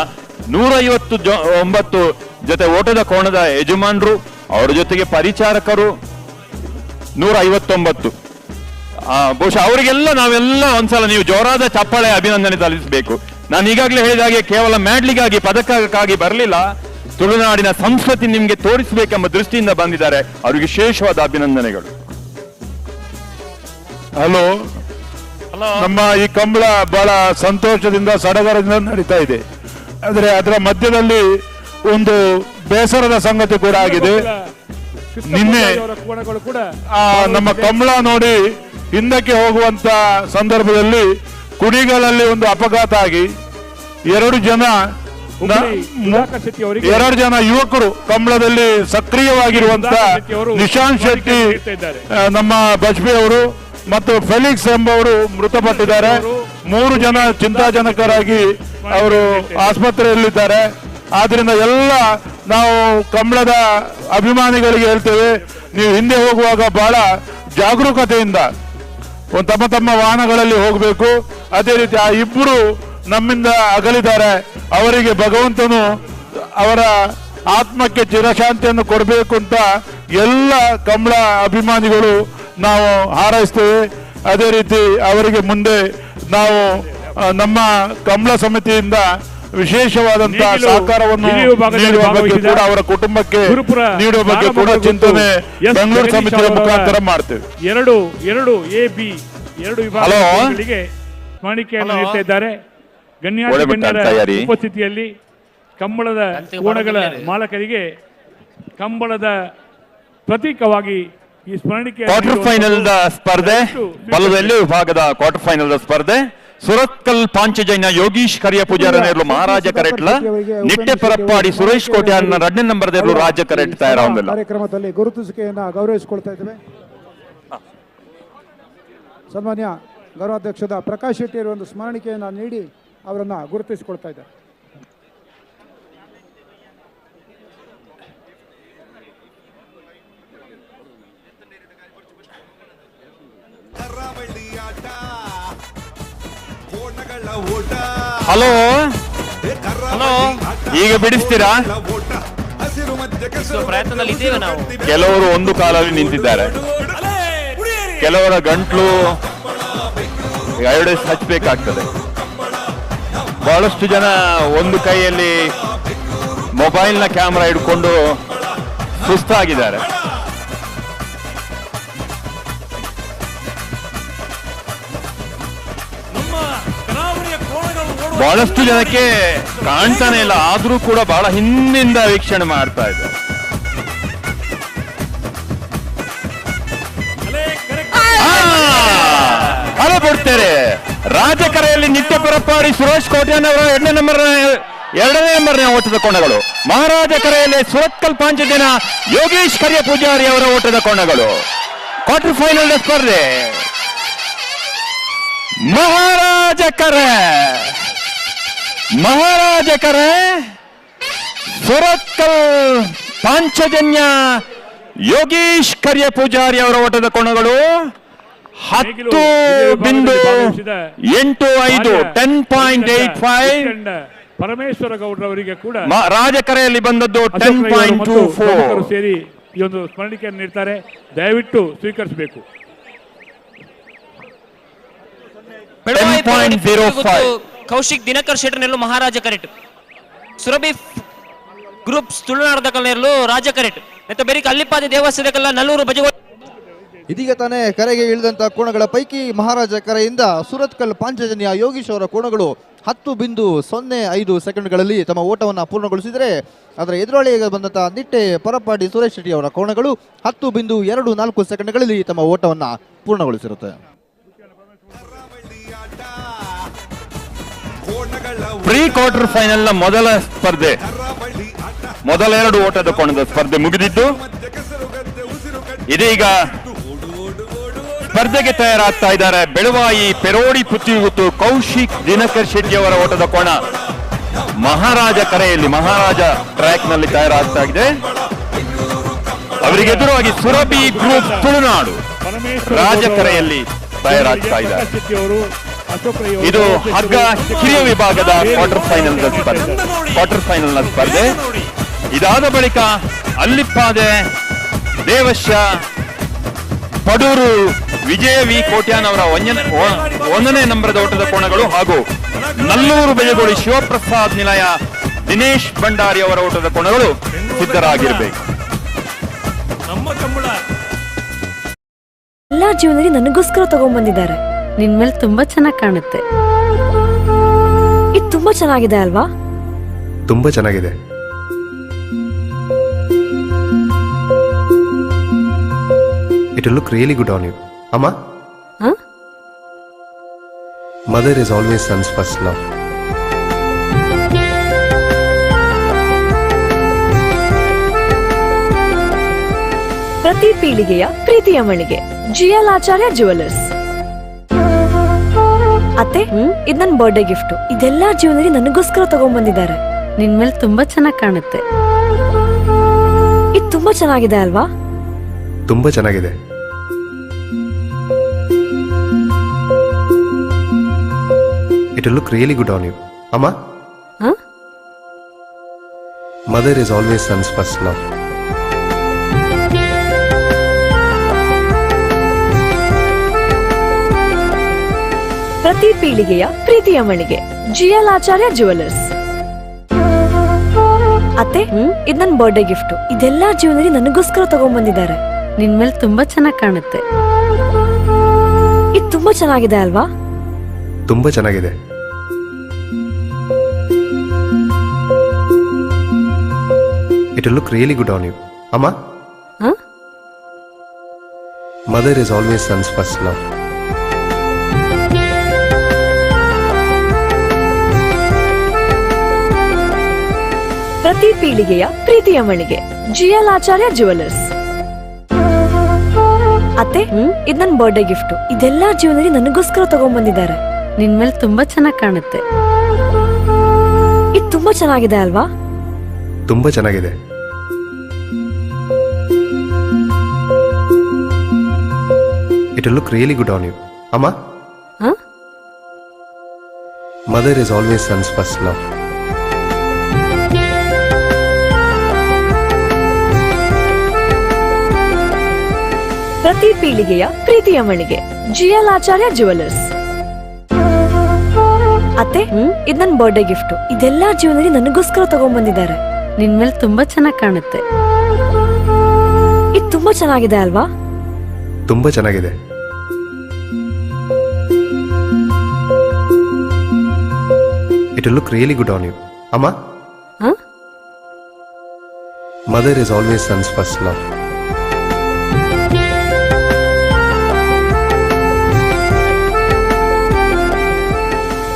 159 ಜೊತೆ ಓಟದ ಕೋಣದ ಯಜಮಾನರು, ಅವರ ಜೊತೆಗೆ ಪರಿಚಾರಕರು 159. ಬಹುಶಃ ಅವರಿಗೆಲ್ಲ ನಾವೆಲ್ಲ ಒಂದ್ಸಲ ನೀವು ಜೋರಾದ ಚಪ್ಪಾಳೆ ಅಭಿನಂದನೆ ಸಲ್ಲಿಸಬೇಕು. ನಾನು ಈಗಾಗಲೇ ಹೇಳಿದ ಹಾಗೆ ಕೇವಲ ಮ್ಯಾಡ್ಲಿಗಾಗಿ ಪದಕಕ್ಕಾಗಿ ಬರಲಿಲ್ಲ, ತುಳುನಾಡಿನ ಸಂಸ್ಕೃತಿ ನಿಮ್ಗೆ ತೋರಿಸಬೇಕೆಂಬ ದೃಷ್ಟಿಯಿಂದ ಬಂದಿದ್ದಾರೆ. ಅವರಿಗೆ ವಿಶೇಷವಾದ ಅಭಿನಂದನೆಗಳು. ಹಲೋ, ನಮ್ಮ ಈ ಕಂಬಳ ಬಹಳ ಸಂತೋಷದಿಂದ ಸಡಗರದಿಂದ ನಡೀತಾ ಇದೆ. ಆದರೆ ಅದರ ಮಧ್ಯದಲ್ಲಿ ಒಂದು ಬೇಸರದ ಸಂಗತಿ ಕೂಡ ಆಗಿದೆ. ನಿನ್ನೆ ನಮ್ಮ ಕಂಬಳ ನೋಡಿ ಹಿಂದಕ್ಕೆ ಹೋಗುವಂತ ಸಂದರ್ಭದಲ್ಲಿ ಕುಣಿಗಳಲ್ಲಿ ಒಂದು ಅಪಘಾತ ಆಗಿ 2 ಜನ ಯುವಕರು ಕಂಬಳದಲ್ಲಿ ಸಕ್ರಿಯವಾಗಿರುವಂತ ನಿಶಾಂತ್ ಶೆಟ್ಟಿ, ನಮ್ಮ ಬಜ್ಪೆ ಅವರು ಮತ್ತು ಫೆಲಿಕ್ಸ್ ಎಂಬವರು ಮೃತಪಟ್ಟಿದ್ದಾರೆ. 3 ಜನ ಚಿಂತಾಜನಕರಾಗಿ ಅವರು ಆಸ್ಪತ್ರೆಯಲ್ಲಿದ್ದಾರೆ. ಆದ್ರಿಂದ ಎಲ್ಲ ನಾವು ಕಂಬಳದ ಅಭಿಮಾನಿಗಳಿಗೆ ಹೇಳ್ತೇವೆ, ನೀವು ಹಿಂದೆ ಹೋಗುವಾಗ ಬಹಳ ಜಾಗರೂಕತೆಯಿಂದ ತಮ್ಮ ವಾಹನಗಳಲ್ಲಿ ಹೋಗಬೇಕು. ಅದೇ ರೀತಿ ಆ ಇಬ್ಬರು ನಮ್ಮಿಂದ ಅಗಲಿದ್ದಾರೆ, ಅವರಿಗೆ ಭಗವಂತನು ಅವರ ಆತ್ಮಕ್ಕೆ ಚಿರಶಾಂತಿಯನ್ನು ಕೊಡಬೇಕು ಅಂತ ಎಲ್ಲ ಕಂಬಳ ಅಭಿಮಾನಿಗಳು ನಾವು ಹಾರೈಸ್ತೇವೆ. ಅದೇ ರೀತಿ ಅವರಿಗೆ ಮುಂದೆ ನಾವು ನಮ್ಮ ಕಂಬಳ ಸಮಿತಿಯಿಂದ ವಿಶೇಷವಾದಂತಹ ಸಹಕಾರವನ್ನು ನೀಡುವ ಬಗ್ಗೆ ಕೂಡ, ಅವರ ಕುಟುಂಬಕ್ಕೆ ನೀಡುವ ಬಗ್ಗೆ ಕೂಡ ಚಿಂತನೆ ಬೆಂಗಳೂರು ಸಮಿತಿಯ ಮುಖಾಂತರ ಮಾಡ್ತೇವೆ. ಎರಡು ವಿಭಾಗಗಳಿಗೆ ಸ್ಮರಣಿಕೆಯನ್ನು ನೀಡ್ತಾ ಇದ್ದಾರೆ. ಗಣ್ಯಾತಿ ಒಳ್ಳೆ ಬಿಟ್ಟ ಗಣ್ಯರ ತಯಾರಿ. ಉಪಸ್ಥಿತಿಯಲ್ಲಿ ಕಂಬಳದ ಕೋಣಗಳ ಮಾಲಕರಿಗೆ ಕಂಬಳದ ಪ್ರತೀಕವಾಗಿ ಈ ಸ್ಮರಣಿಕೆ ಕ್ವಾರ್ಟರ್ ಫೈನಲ್ ಸ್ಪರ್ಧೆ ಬಲದಲ್ಲಿ ವಿಭಾಗದ ಕ್ವಾರ್ಟರ್ ಫೈನಲ್ ಸ್ಪರ್ಧೆ ಸುರತ್ಕಲ್ ಪಾಂಚಜನ್ಯ ಯೋಗೀಶ್ ಕರಿಯ ಪೂಜಾರ ನೇರ್ಲು ಮಹಾರಾಜ ಕರೆಟ್ಲ ನಿಟ್ಟೆ ಪರಪ್ಪಾಡಿ ಸುರೇಶ್ ಕೋಟ್ಯಾನ್ನ 2ನೇ ನಂಬರ್ ದೇರ್ಲು ರಾಜ ಕರೆಟ್ ತಯಾರಾಗಿಲ್ಲ. ಕಾರ್ಯಕ್ರಮದಲ್ಲಿ ಗುರುತಿಸಿಕೆಯನ್ನು ಗೌರವಿಸಿಕೊಳ್ತಾ ಇದ್ದೇವೆ. ಸನ್ಮಾನ್ಯ ಗೌರವಾಧ್ಯಕ್ಷದ ಪ್ರಕಾಶ್ ಶೆಟ್ಟಿ ಅವರು ಒಂದು ಸ್ಮರಣಿಕೆಯನ್ನು ನೀಡಿ ಅವರನ್ನು ಗುರುತಿಸಿಕೊಳ್ತಾ ಇದ್ದಾರೆ. ಹಲೋ ಹಲೋ, ಈಗ ಬಿಡಿಸ್ತೀರಾ? ಪ್ರಯತ್ನದಲ್ಲಿ ಇದ್ದೇವೆ ನಾವು. ಕೆಲವರು ಒಂದು ಕಾಲಲ್ಲಿ ನಿಂತಿದ್ದಾರೆ, ಕೆಲವರ ಗಂಟ್ಲು ಐಡಸ್ ಹಚ್ಚಬೇಕಾಗ್ತದೆ. ಬಹಳಷ್ಟು ಜನ ಒಂದು ಕೈಯಲ್ಲಿ ಮೊಬೈಲ್ನ ಕ್ಯಾಮ್ರಾ ಹಿಡ್ಕೊಂಡು ಸುಸ್ತಾಗಿದ್ದಾರೆ. ಬಹಳಷ್ಟು ಜನಕ್ಕೆ ಕಾಣ್ತಾನೆ ಇಲ್ಲ, ಆದ್ರೂ ಕೂಡ ಬಹಳ ಹಿಂದಿಂದ ವೀಕ್ಷಣೆ ಮಾಡ್ತಾ ಇದ್ದಾರೆ. ಅಲೆ ಬಿಡ್ತಾರೆ. ರಾಜಕರೆಯಲ್ಲಿ ನಿತ್ಯ ಪರಪ್ಪಾಡಿ ಸುರೇಶ್ ಕೋಟ್ಯಾನವರ 2ನೇ ನಂಬರ್ನ ಓಟದ ಕೋಣಗಳು. ಮಹಾರಾಜ ಕರೆಯಲ್ಲಿ ಸುರತ್ಕಲ್ ಪಾಂಚಜನ ಯೋಗೀಶ್ ಕರಿಯ ಪೂಜಾರಿ ಅವರ ಓಟದ ಕೋಣಗಳು. ಕ್ವಾರ್ಟರ್ ಫೈನಲ್ ಸ್ಪರ್ಧೆ ಮಹಾರಾಜ ಕರೆ ಸುರತ್ಕಲ್ ಪಾಂಚಜನ್ಯ ಯೋಗೀಶ್ ಕರಿಯ ಪೂಜಾರಿ ಅವರ ಓಟದ ಕೋಣಗಳು 10.85 10.85. ಪರಮೇಶ್ವರ ಗೌಡ್ರವರಿಗೆ ಕೂಡ ರಾಜಕರೆಯಲ್ಲಿ ಬಂದದ್ದು 10.24 ಸೇರಿ ಈ ಒಂದು ಸ್ಮರಣಿಕೆಯನ್ನು ನೀಡ್ತಾರೆ. ದಯವಿಟ್ಟು ಸ್ವೀಕರಿಸಬೇಕು. 10.05. ಕೌಶಿಕ್ ದಿನಕರ್ ಶೆಟ್ಟರ್ನೆಲ್ಲೂ ಮಹಾರಾಜ ಕರೆಟ್ ಸುರಭಿ ಗ್ರೂಪ್ಸ್ ತುಳುನಾಡದ ಕಲ್ನೆರಲು ರಾಜ ಕರೆಟ್ ಮತ್ತು ಬೇರೆ ಅಲ್ಲಿಪಾದ ದೇವಸ್ಥಾನಕ್ಕೆಲ್ಲ ನಲ್ಲೂರು ಬಜೆ. ಇದೀಗ ತಾನೇ ಕರೆಗೆ ಇಳಿದಂತ ಕೋಣಗಳ ಪೈಕಿ ಮಹಾರಾಜ ಕರೆಯಿಂದ ಸುರತ್ಕಲ್ ಪಾಂಚಜನ್ಯ ಯೋಗೀಶ್ ಅವರ ಕೋಣಗಳು 10.05 ಸೆಕೆಂಡ್ಗಳಲ್ಲಿ ತಮ್ಮ ಓಟವನ್ನು ಪೂರ್ಣಗೊಳಿಸಿದರೆ, ಅದರ ಎದುರಾಳಿಗೆ ಬಂದಂತಹ ನಿಟ್ಟೆ ಪರಪ್ಪಾಡಿ ಸುರೇಶ್ ಶೆಟ್ಟಿ ಅವರ ಕೋಣಗಳು 10.24 ಸೆಕೆಂಡ್ಗಳಲ್ಲಿ ತಮ್ಮ ಓಟವನ್ನು ಪೂರ್ಣಗೊಳಿಸಿರುತ್ತೆ. ಪ್ರೀ ಕ್ವಾರ್ಟರ್ ಫೈನಲ್ ನ ಮೊದಲ ಸ್ಪರ್ಧೆ, ಮೊದಲ 2 ಓಟದ ಕೋಣದ ಸ್ಪರ್ಧೆ ಮುಗಿದಿದ್ದು, ಇದೀಗ ಸ್ಪರ್ಧೆಗೆ ತಯಾರಾಗ್ತಾ ಇದ್ದಾರೆ ಬೆಳವಾಯಿ ಪೆರೋಡಿ ಪುತ್ತಿಗುತ್ತು ಕೌಶಿಕ್ ದಿನಕರ್ ಶೆಟ್ಟಿ ಅವರ ಓಟದ ಕೋಣ. ಮಹಾರಾಜ ಕರೆಯಲ್ಲಿ ಮಹಾರಾಜ ಟ್ರ್ಯಾಕ್ ನಲ್ಲಿ ತಯಾರಾಗ್ತಾ ಇದೆ. ಅವರಿಗೆ ಎದುರಾಗಿ ಸುರಭಿ ಗ್ರೂಪ್ ತುಳುನಾಡು ರಾಜಕರೆಯಲ್ಲಿ ತಯಾರಾಗ್ತಾ ಇದ್ದಾರೆ. ಇದು ಹಗ್ಗ ಕಿರಿಯ ವಿಭಾಗದ ಕ್ವಾರ್ಟರ್ ಫೈನಲ್ ನ ಸ್ಪರ್ಧೆ. ಇದಾದ ಬಳಿಕ ಅಲ್ಲಿಪ್ಪಾದೆ ದೇವಶ ಪಡೂರು ವಿಜಯ ವಿ ಕೋಟ್ಯಾನ್ ಅವರ 1ನೇ ನಂಬರದ ಓಟದ ಕೋಣಗಳು ಹಾಗೂ ನಲ್ಲೂರು ಬೆಳಗೋಡಿ ಶಿವಪ್ರಸಾದ್ ನಿಲಯ ದಿನೇಶ್ ಭಂಡಾರಿ ಅವರ ಓಟದ ಕೋಣಗಳು ಸಿದ್ಧರಾಗಿರಬೇಕು. ಎಲ್ಲಾ ಜೀವನದಲ್ಲಿ ನನಗೋಸ್ಕರ ತಗೊಂಡ್ಬಂದಿದ್ದಾರೆ. ನಿನ್ ಮೇಲೆ ತುಂಬಾ ಚೆನ್ನಾಗಿ ಕಾಣುತ್ತೆ. ಇದು ತುಂಬಾ ಚೆನ್ನಾಗಿದೆ ಅಲ್ವಾ? ತುಂಬಾ ಚೆನ್ನಾಗಿದೆ. It will look really good on you. Amma? Huh? Mother is always son's first love. ಪ್ರತಿ ಪೀಳಿಗೆಯ ಪ್ರೀತಿಯ ಮಳಿಗೆ GL ಆಚಾರ್ಯ ಜುವೆಲ್ಲರ್ಸ್. ಅತ್ತೆ, ಇದು ನನ್ನ ಬರ್ಡೇ ಗಿಫ್ಟ್. ಇದೆಲ್ಲಾ ಜೀವನದಲ್ಲಿ ನನಗೋಸ್ಕರ ತಗೊಂಡ್ಬಂದಿದ್ದಾರೆ. ನಿನ್ ಮೇಲೆ ತುಂಬಾ ಚೆನ್ನಾಗಿ ಕಾಣುತ್ತೆ. ಇದು ತುಂಬಾ ಚೆನ್ನಾಗಿದೆ ಅಲ್ವಾ? ತುಂಬಾ ಚೆನ್ನಾಗಿದೆ. It will look really good on you. Amma? Huh? Mother is always son's first love. ಪ್ರತಿ ಪೀಳಿಗೆಯ ಪ್ರೀತಿಯ ಮಳಿಗೆ GL ಆಚಾರ್ಯ ಜುವೆಲ್ಲರ್ಸ್. ಅತ್ತೆ, ಇದು ನನ್ನ ಬರ್ಡೇ ಗಿಫ್ಟ್. ಇದೆಲ್ಲಾ ಜೀವನದಲ್ಲಿ ನನಗೋಸ್ಕರ ತಗೊಂಡ್ಬಂದಿದ್ದಾರೆ. ನಿನ್ ಮೇಲೆ ತುಂಬಾ ಚೆನ್ನಾಗಿ ಕಾಣುತ್ತೆ. ಇದು ತುಂಬಾ ಚೆನ್ನಾಗಿದೆ ಅಲ್ವಾ? ತುಂಬ ಚೆನ್ನಾಗಿದೆ. It will look really good on you. Amma? Huh? Mother is always son's first love. ಪ್ರತಿ ಪೀಳಿಗೆಯ ಪ್ರೀತಿಯ ಮಳಿಗೆ GL ಆಚಾರ್ಯ ಜುವೆಲ್ಲರ್ಸ್. ಅತ್ತೆ, ಇದು ನನ್ನ ಬರ್ಡೇ ಗಿಫ್ಟ್. ಇದೆಲ್ಲ ಜ್ಯುವೆಲರಿ ನನಗೋಸ್ಕರ ತಗೊಂಡ್ಬಂದಿದ್ದಾರೆ. ನಿನ್ ಮೇಲೆ ತುಂಬಾ ಚೆನ್ನಾಗಿ ಕಾಣುತ್ತೆ. ಇದು ತುಂಬಾ ಚೆನ್ನಾಗಿದೆ ಅಲ್ವಾ? ತುಂಬ ಚೆನ್ನಾಗಿದೆ. It will look really good on you. Amma? Huh? Mother is always son's first love. ಪ್ರತಿ ಪೀಳಿಗೆಯ ಪ್ರೀತಿಯ ಮಳಿಗೆ GL ಆಚಾರ್ಯ ಜುವೆಲ್ಲರ್ಸ್. ಅತ್ತೆ, ಇದು ನನ್ನ ಬರ್ಡೇ ಗಿಫ್ಟ್. ಇದೆಲ್ಲ ಜ್ಯುವೆಲರಿ ನನಗೋಸ್ಕರ ತಗೊಂಡ್ಬಂದಿದ್ದಾರೆ. ನಿನ್ ಮೇಲೆ ತುಂಬಾ ಚೆನ್ನಾಗಿ ಕಾಣುತ್ತೆ. ಇದು ತುಂಬಾ ಚೆನ್ನಾಗಿದೆ ಅಲ್ವಾ? ತುಂಬ ಚೆನ್ನಾಗಿದೆ. It will look really good on you. Amma? Huh? Mother is always son's first love.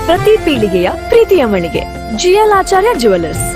ಪ್ರತಿ ಪೀಳಿಗೆಯ ಪ್ರೀತಿಯ ಮಳಿಗೆ GL ಆಚಾರ್ಯ ಜುವೆಲ್ಲರ್ಸ್.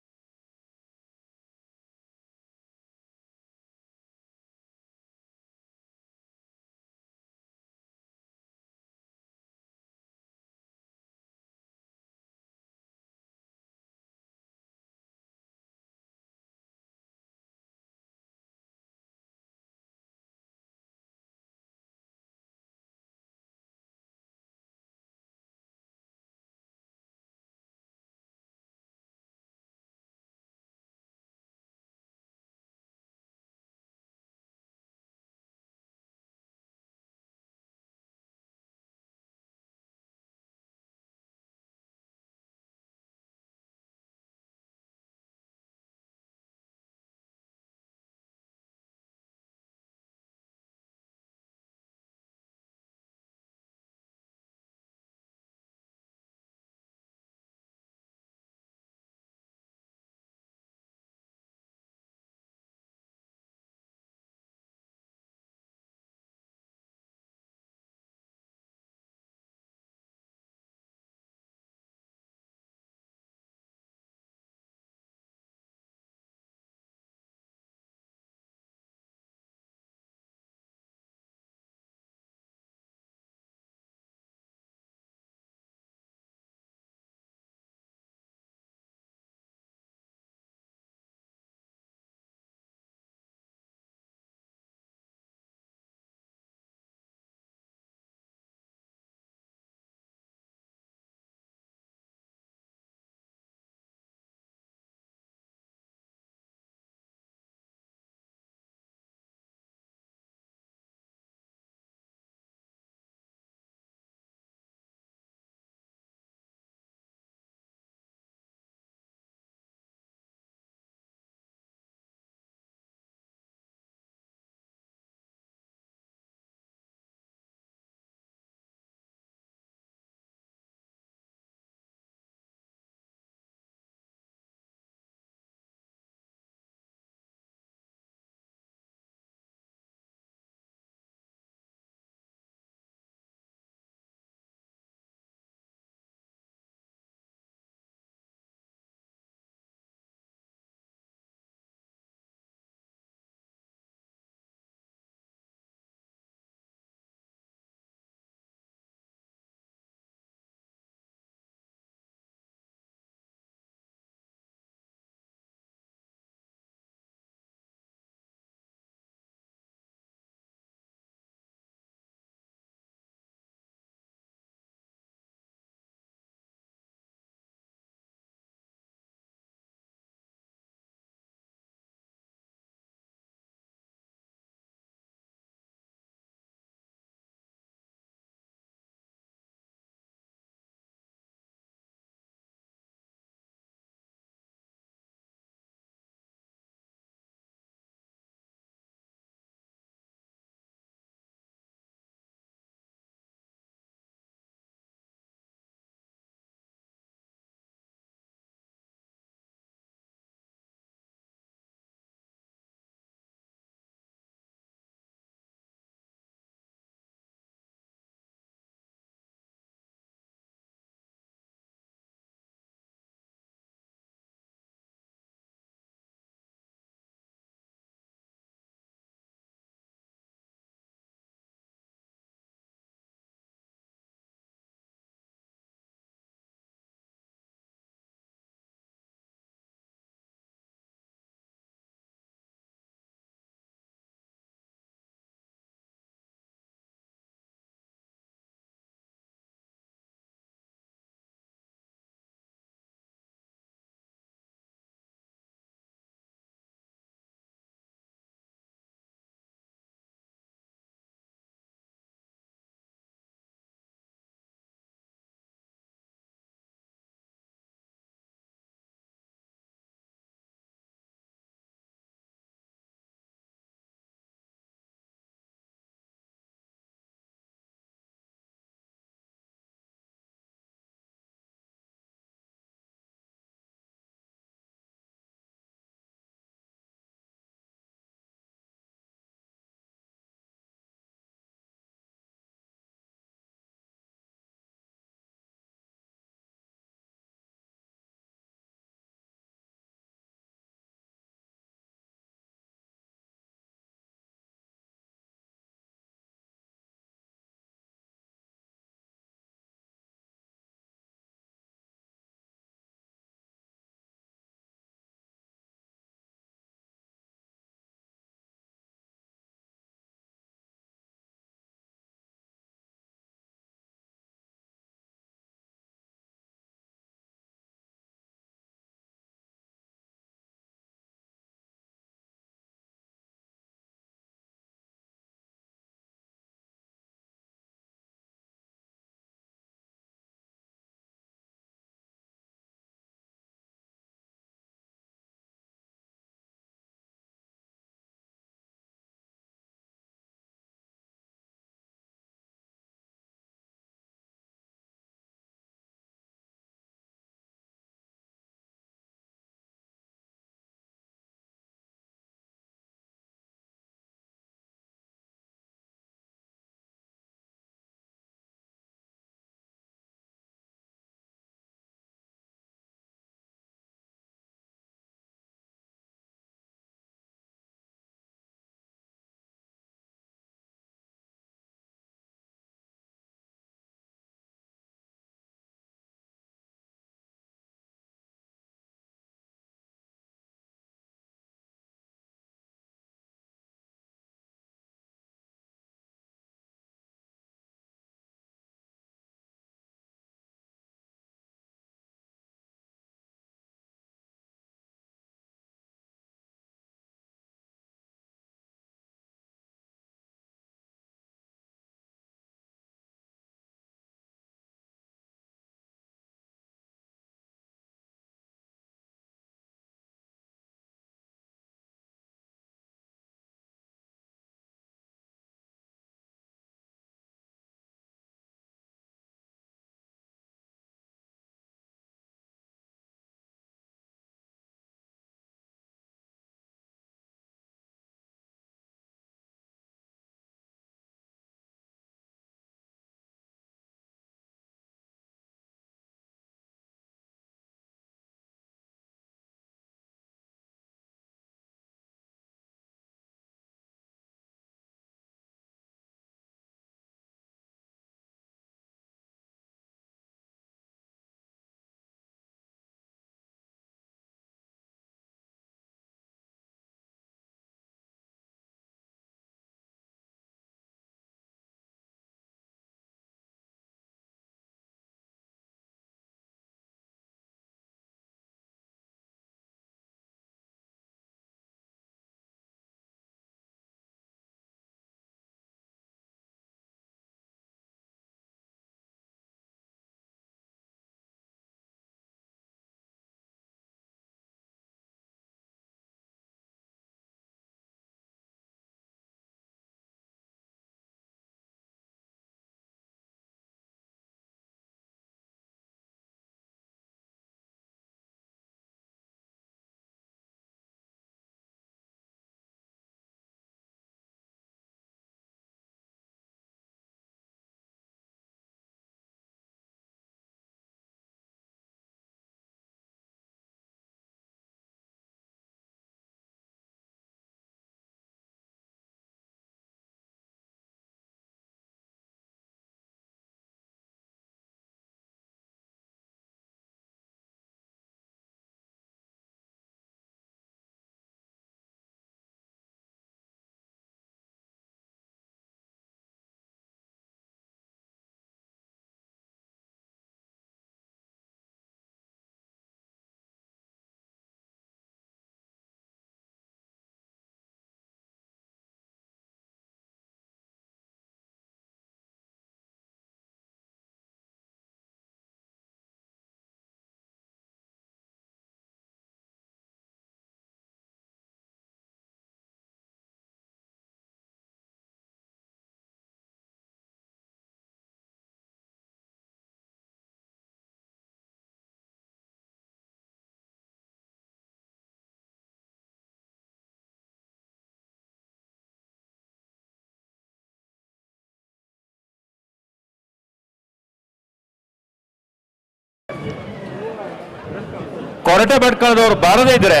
ಕೊರಟೆ ಭಟ್ಕಳದವರು ಬಾರದೇ ಇದ್ರೆ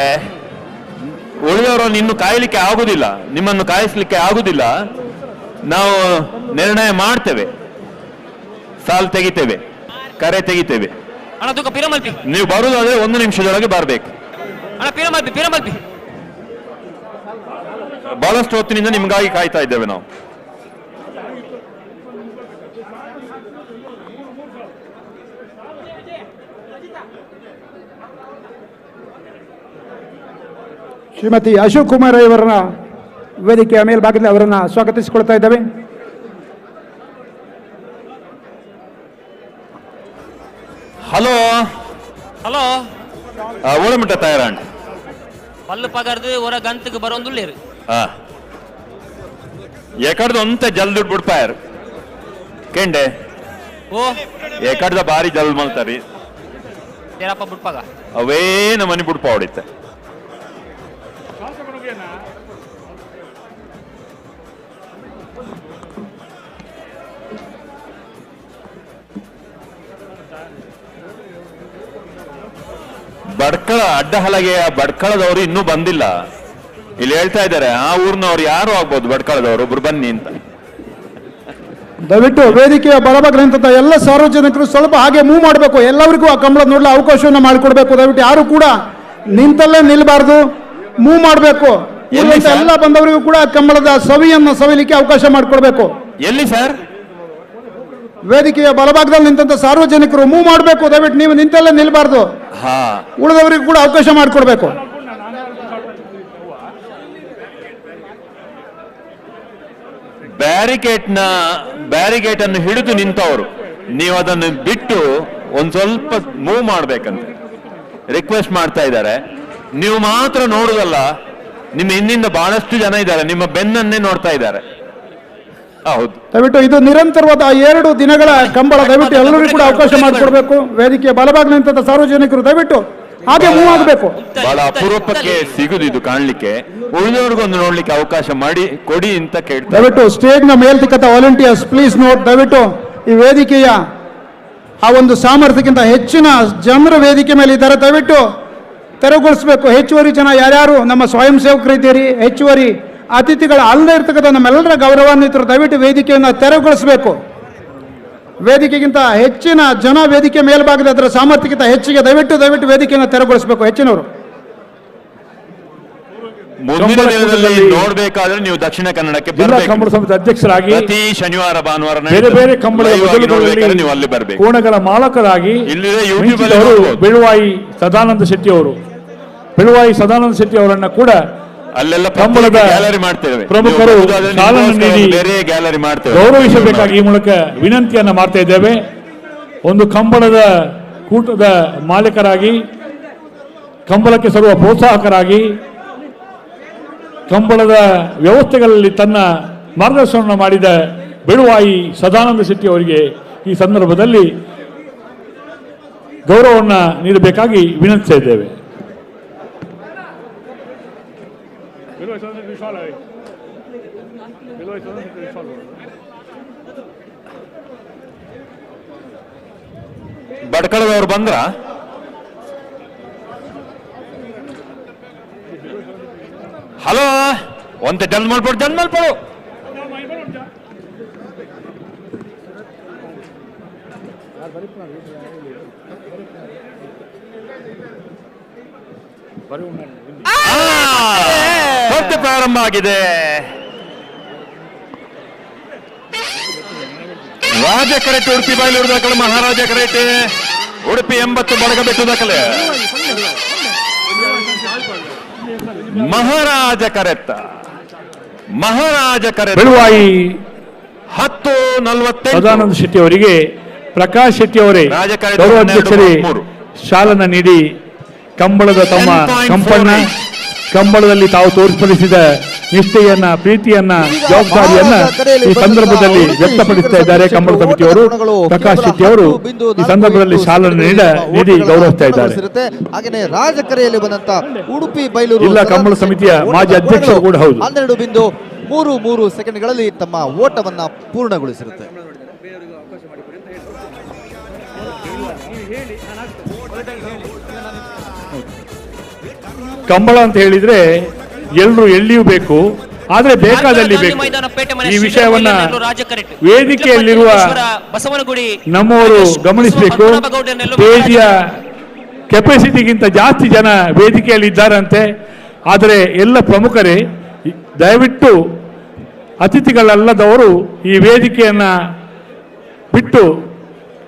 ಉಳಿದವರನ್ನು ಇನ್ನು ಕಾಯಲಿಕ್ಕೆ ಆಗುದಿಲ್ಲ, ನಿಮ್ಮನ್ನು ಕಾಯಿಸ್ಲಿಕ್ಕೆ ಆಗುದಿಲ್ಲ. ನಾವು ನಿರ್ಣಯ ಮಾಡ್ತೇವೆ, ಸಾಲ್ ತೆಗಿತೇವೆ, ಕರೆ ತೆಗಿತೇವೆ. ನೀವು ಬರುದಾದ್ರೆ 1 ನಿಮಿಷದೊಳಗೆ ಬರಬೇಕು. ಬಹಳಷ್ಟು ಹೊತ್ತಿನಿಂದ ನಿಮ್ಗಾಗಿ ಕಾಯ್ತಾ ಇದ್ದೇವೆ ನಾವು. ಶ್ರೀಮತಿ ಅಶೋಕ್ ಕುಮಾರ್ ಅವರನ್ನ ವೇದಿಕೆಯ ಮೇಲ್ಭಾಗದಲ್ಲಿ ಅವರನ್ನ ಸ್ವಾಗತಿಸಿಕೊಳ್ತಾ ಇದ್ದೇವೆ. ಹಲೋ ಹಲೋ ಓಡಮಿಟ್ಟ ತಯಾರಾಂಡ್ ಪಲ್ಲು ಪಗರ್ದು ಹೊರ ಗಂತಕ್ಕೆ ಬರೋಂದುಳ್ಳೇರು ಎಕಡ್ದು ಒಂತೆ ಜಲ್ದಿ ಬಿಡ್ಪಾಯರ್ ಕೆಂಡೆ ಓ ಎಕಡ್ದ ಬಾರಿ ಜಲ್ ಮಲ್ತಾರಿ ಏನಪ್ಪ ಬಿಡ್ಪಾಗ ಅವೇನ ಮನಿ ಬಿಡ್ಪ ಹೊಡಿತೆ. ಬಡ್ಕಳ ಅಡ್ಡ ಹಲಗೆಯ ಬಡ್ಕಳದವರು ಇನ್ನೂ ಬಂದಿಲ್ಲ. ಇಲ್ಲಿ ಹೇಳ್ತಾ ಇದ್ದಾರೆ ಆ ಊರಿನವ್ರು ಯಾರು ಆಗ್ಬೋದು ಬಡ್ಕಳದವರು, ಒಬ್ರು ಬನ್ನಿ ಅಂತ. ದಯವಿಟ್ಟು ವೇದಿಕೆಯ ಬಲಭಾಗದಂತ ಎಲ್ಲ ಸಾರ್ವಜನಿಕರು ಸ್ವಲ್ಪ ಹಾಗೆ ಮೂವ್ ಮಾಡಬೇಕು. ಎಲ್ಲರಿಗೂ ಆ ಕಂಬಳ ನೋಡಲು ಅವಕಾಶವನ್ನು ಮಾಡಿಕೊಡ್ಬೇಕು. ದಯವಿಟ್ಟು ಯಾರು ಕೂಡ ನಿಂತಲ್ಲೇ ನಿಲ್ಬಾರ್ದು, ಮೂವ್ ಮಾಡಬೇಕು. ಎಲ್ಲ ಬಂದವರಿಗೂ ಕೂಡ ಕಂಬಳದ ಸವಿಯನ್ನು ಸವಿಲಿಕ್ಕೆ ಅವಕಾಶ ಮಾಡಿಕೊಡ್ಬೇಕು. ಎಲ್ಲಿ ಸರ್? ವೇದಿಕೆಯ ಬಲಭಾಗದಲ್ಲಿ ನಿಂತ ಸಾರ್ವಜನಿಕರು ಮೂವ್ ಮಾಡಬೇಕು. ದಯವಿಟ್ಟು ನೀವು ನಿಂತಲ್ಲೇ ನಿಲ್ಬಾರ್ದು, ಉಳಿದವರಿಗೂ ಕೂಡ ಅವಕಾಶ ಮಾಡಿಕೊಡ್ಬೇಕು. ಬ್ಯಾರಿಗೇಟ್ ಅನ್ನು ಹಿಡಿದು ನಿಂತವರು ನೀವು ಅದನ್ನು ಬಿಟ್ಟು ಒಂದ್ ಸ್ವಲ್ಪ ಮೂವ್ ಮಾಡ್ಬೇಕಂತ ರಿಕ್ವೆಸ್ಟ್ ಮಾಡ್ತಾ ಇದ್ದಾರೆ. ನೀವು ಮಾತ್ರ ನೋಡುದಲ್ಲ, ನಿಮ್ಮ ಹಿಂದಿಂದ ಬಹಳಷ್ಟು ಜನ ಇದ್ದಾರೆ, ನಿಮ್ಮ ಬೆನ್ನನ್ನೇ ನೋಡ್ತಾ ಇದ್ದಾರೆ. ಹೌದು, ದಯವಿಟ್ಟು ಇದು ನಿರಂತರವಾದ 2 ದಿನಗಳ ಕಂಬಳ. ದಯವಿಟ್ಟು ಎಲ್ಲರಿಗೂ ಕೂಡ ಅವಕಾಶ ಮಾಡಿಕೊಡ್ಬೇಕು. ವೇದಿಕೆಯ ಬಲಭಾಗ ನಿಂತ ಸಾರ್ವಜನಿಕರು ದಯವಿಟ್ಟು ಹಾಗೆ ಮೂವ್ ಆಗಬೇಕು. ಬಹಳ ಅಪರೂಪಕ್ಕೆ ಸಿಗುದು ಇದು ಕಾಣ್ಲಿಕ್ಕೆ. ಉಳಿದವ್ರಿಗೊಂದು ನೋಡ್ಲಿಕ್ಕೆ ಅವಕಾಶ ಮಾಡಿ ಕೊಡಿ ಅಂತ ಕೇಳ್ತಾರೆ. ದಯವಿಟ್ಟು ಸ್ಟೇಜ್ ನ ಮೇಲ್ತಿಕ್ಕಂತ ವಾಲಂಟಿಯರ್ಸ್ ಪ್ಲೀಸ್ ನೋಟ್. ದಯವಿಟ್ಟು ಈ ವೇದಿಕೆಯ ಆ ಒಂದು ಸಾಮರ್ಥ್ಯಕ್ಕಿಂತ ಹೆಚ್ಚಿನ ಜನರು ವೇದಿಕೆ ಮೇಲೆ ಇದ್ದಾರೆ. ದಯವಿಟ್ಟು ತೆರವುಗೊಳಿಸಬೇಕು. ಹೆಚ್ಚುವರಿ ಜನ ಯಾರ್ಯಾರು ನಮ್ಮ ಸ್ವಯಂ ಸೇವಕರು ಇದ್ದೀರಿ, ಹೆಚ್ಚುವರಿ ಅತಿಥಿಗಳ ಅಲ್ಲದೆ ಇರ್ತಕ್ಕಂಥ ನಮ್ಮೆಲ್ಲರ ಗೌರವಾನ್ವಿತರು ದಯವಿಟ್ಟು ವೇದಿಕೆಯನ್ನು ತೆರವುಗೊಳಿಸಬೇಕು. ವೇದಿಕೆಗಿಂತ ಹೆಚ್ಚಿನ ಜನ ವೇದಿಕೆ ಮೇಲ್ಭಾಗದ ಅದರ ಸಾಮರ್ಥ್ಯಕ್ಕಿಂತ ಹೆಚ್ಚಿಗೆ ದಯವಿಟ್ಟು ವೇದಿಕೆಯನ್ನು ತೆರವುಗೊಳಿಸಬೇಕು. ಹೆಚ್ಚಿನವರು ಮುಂದಿನ ದಿನದಲ್ಲಿ ನೋಡ್ಬೇಕಾದ್ರೆ ನೀವು ದಕ್ಷಿಣ ಕನ್ನಡಕ್ಕೆ ಕಂಬಳ ಸಮಿತಿ ಅಧ್ಯಕ್ಷರಾಗಿ ಪ್ರತಿ ಶನಿವಾರ ಭಾನುವಾರ ಬೇರೆ ಬೇರೆ ಕಂಬಳದ ಮೊದಲುಗಳಲ್ಲಿ ನೀವು ಅಲ್ಲಿ ಬರಬೇಕು. ಕೋಣಗಳ ಮಾಲಕರಾಗಿ ಇಲ್ಲಿದೆ ಬೆಳುವಾಯಿ ಸದಾನಂದ ಶೆಟ್ಟಿ ಅವರು, ಬೆಳುವಾಯಿ ಸದಾನಂದ ಶೆಟ್ಟಿ ಅವರನ್ನ ಕೂಡ ಅಲ್ಲೆಲ್ಲ ಕಂಬಳದ ಗ್ಯಾಲರಿ ಮಾಡ್ತೇವೆ, ಪ್ರಮುಖರು ಚಾಲನೆ ನೀಡಿ ಬೇರೆ ಗ್ಯಾಲರಿ ಮಾಡ್ತೇವೆ, ಗೌರವಿಸಬೇಕಾಗಿ ಈ ಮೂಲಕ ವಿನಂತಿಯನ್ನ ಮಾಡ್ತಾ ಇದ್ದೇವೆ. ಒಂದು ಕಂಬಳದ ಕೂಟದ ಮಾಲೀಕರಾಗಿ, ಕಂಬಳಕ್ಕೆ ಸರುವ ಪ್ರೋತ್ಸಾಹಕರಾಗಿ, ಕಂಬಳದ ವ್ಯವಸ್ಥೆಗಳಲ್ಲಿ ತನ್ನ ಮಾರ್ಗದರ್ಶನವನ್ನು ಮಾಡಿದ ಬೆಳುವಾಯಿ ಸದಾನಂದ ಶೆಟ್ಟಿ ಅವರಿಗೆ ಈ ಸಂದರ್ಭದಲ್ಲಿ ಗೌರವವನ್ನು ನೀಡಬೇಕಾಗಿ ವಿನಂತಿಸ್ತಾ ಇದ್ದೇವೆ. ಬಡ್ಕಳದವರು ಬಂದ್ರ? ಹಲೋ, ಒಂದೇ ಜಲ್ ಮಲ್ಪಡು. ಹೊತ್ತು ಪ್ರಾರಂಭ ಆಗಿದೆ. ರಾಜ ಕರೆಟ್ ಉಡುಪಿ ಬಯಲೂರು ದಾಖಲೆ, ಮಹಾರಾಜ ಕರೆಟ್ ಉಡುಪಿ 80 ಬಡಗಬೆಟ್ಟು ದಾಖಲೆ, ಮಹಾರಾಜ ಕರೆತ್ ಬೆಳುವಾಯಿ 10:48 ಸದಾನಂದ ಶೆಟ್ಟಿ ಅವರಿಗೆ ಪ್ರಕಾಶ್ ಶೆಟ್ಟಿ ಅವರೇ ಗೌರವಾಧ್ಯಕ್ಷರೇ ಶಾಲನ ನೀಡಿ ಕಂಬಳದ ತಮ್ಮ ಕಂಪಣ್ಣ ಕಂಬಳದಲ್ಲಿ ತಾವು ತೋರ್ಪಡಿಸಿದ ನಿಷ್ಠೆಯನ್ನ, ಪ್ರೀತಿಯನ್ನ, ಜವಾಬ್ದಾರಿಯನ್ನ ಈ ಸಂದರ್ಭದಲ್ಲಿ ವ್ಯಕ್ತಪಡಿಸ್ತಾ ಇದ್ದಾರೆ. ಕಂಬಳ ಸಮಿತಿಯವರು ಪ್ರಕಾಶ್ ಶೆಟ್ಟಿ ಅವರು ಈ ಸಂದರ್ಭದಲ್ಲಿ ಶಾಲನ್ನು ನೀಡಿ ಗೌರವಿಸ್ತಾ ಇದ್ದಾರೆ. ಹಾಗೆಯೇ ರಾಜಕರೆಯಲ್ಲಿ ಬಂದಂತ ಉಡುಪಿ ಬಯಲೂರು ಜಿಲ್ಲಾ ಕಂಬಳ ಸಮಿತಿಯ ಮಾಜಿ ಅಧ್ಯಕ್ಷರು ಕೂಡ ಹೌದು. 12.33 ಸೆಕೆಂಡ್ಗಳಲ್ಲಿ ತಮ್ಮ ಓಟವನ್ನ ಪೂರ್ಣಗೊಳಿಸಿರುತ್ತೆ. ಕಂಬಳ ಅಂತ ಹೇಳಿದ್ರೆ ಎಲ್ಲರೂ ಎಲ್ಲಿಯೂ ಬೇಕು, ಆದ್ರೆ ಬೇಕಾದಲ್ಲಿ ಬೇಕು. ಈ ವಿಷಯವನ್ನ ವೇದಿಕೆಯಲ್ಲಿರುವ ಬಸವನಗುಡಿ ನಮ್ಮವರು ಗಮನಿಸಬೇಕು. ಸ್ಟೇಜಿಯ ಕೆಪಾಸಿಟಿಗಿಂತ ಜಾಸ್ತಿ ಜನ ವೇದಿಕೆಯಲ್ಲಿ ಇದ್ದಾರಂತೆ. ಆದರೆ ಎಲ್ಲ ಪ್ರಮುಖರೇ ದಯವಿಟ್ಟು ಅತಿಥಿಗಳಲ್ಲದವರು ಈ ವೇದಿಕೆಯನ್ನ ಬಿಟ್ಟು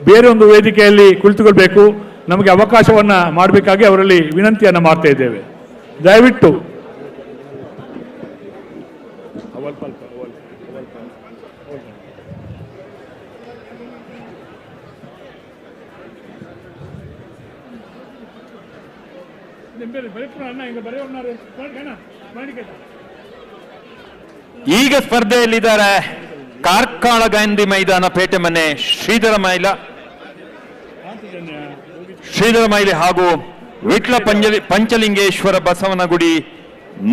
ಬೇರೆ ಒಂದು ವೇದಿಕೆಯಲ್ಲಿ ಕುಳಿತುಕೊಳ್ಬೇಕು. ನಮಗೆ ಅವಕಾಶವನ್ನ ಮಾಡಬೇಕಾಗಿ ಅವರಲ್ಲಿ ವಿನಂತಿಯನ್ನು ಮಾಡ್ತಾ ಇದ್ದೇವೆ. ದಯವಿಟ್ಟು ಈಗ ಸ್ಪರ್ಧೆಯಲ್ಲಿದ್ದಾರೆ ಕಾರ್ಕಳ ಗಾಂಧಿ ಮೈದಾನ ಪೇಟೆ ಮನೆ ಶ್ರೀಧರ ಮೈಲಿ ಹಾಗೂ ವಿಟ್ಲ ಪಂಚಲಿಂಗೇಶ್ವರ ಬಸವನಗುಡಿ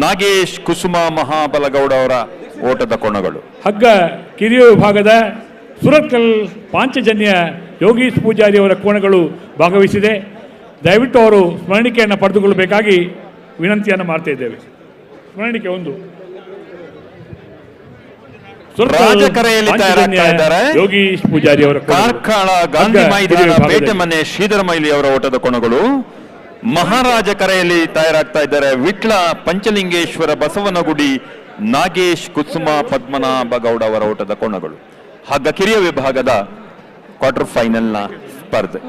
ನಾಗೇಶ್ ಕುಸುಮ ಮಹಾಬಲಗೌಡ ಅವರ ಓಟದ ಕೋಣಗಳು. ಹಗ್ಗ ಕಿರಿಯ ವಿಭಾಗದ ಸುರತ್ಕಲ್ ಪಾಂಚಜನ್ಯ ಯೋಗೀಶ್ ಪೂಜಾರಿ ಅವರ ಕೋಣಗಳು ಭಾಗವಹಿಸಿದೆ. ದಯವಿಟ್ಟು ಅವರು ಸ್ಮರಣಿಕೆಯನ್ನು ಪಡೆದುಕೊಳ್ಳಬೇಕಾಗಿ ವಿನಂತಿಯನ್ನು ಮಾಡ್ತಾ ಇದ್ದೇವೆ. ಸ್ಮರಣಿಕೆ 1 ರಾಜಕರೆಯಲ್ಲಿ ತಯಾರಾಗ್ತಾ ಇದ್ದಾರೆ ಯೋಗೀಶ್ ಪೂಜಾರಿ ಅವರ ಕಾರ್ಕಳ ಗಾಂಧಿ ಮೈದಾನ ಪೇಟೆ ಮನೆ ಶ್ರೀಧರ ಮೈಲಿ ಅವರ ಓಟದ ಕೋಣಗಳು. ಮಹಾರಾಜ ಕರೆಯಲ್ಲಿ ತಯಾರಾಗ್ತಾ ಇದ್ದಾರೆ ವಿಟ್ಲ ಪಂಚಲಿಂಗೇಶ್ವರ ಬಸವನಗುಡಿ ನಾಗೇಶ್ ಕುಸುಮ ಪದ್ಮನಾಭ ಗೌಡ ಅವರ ಓಟದ ಕೋಣಗಳು. ಹಗ್ಗ ಕಿರಿಯ ವಿಭಾಗದ ಕ್ವಾರ್ಟರ್ ಫೈನಲ್ನ ಸ್ಪರ್ಧೆ.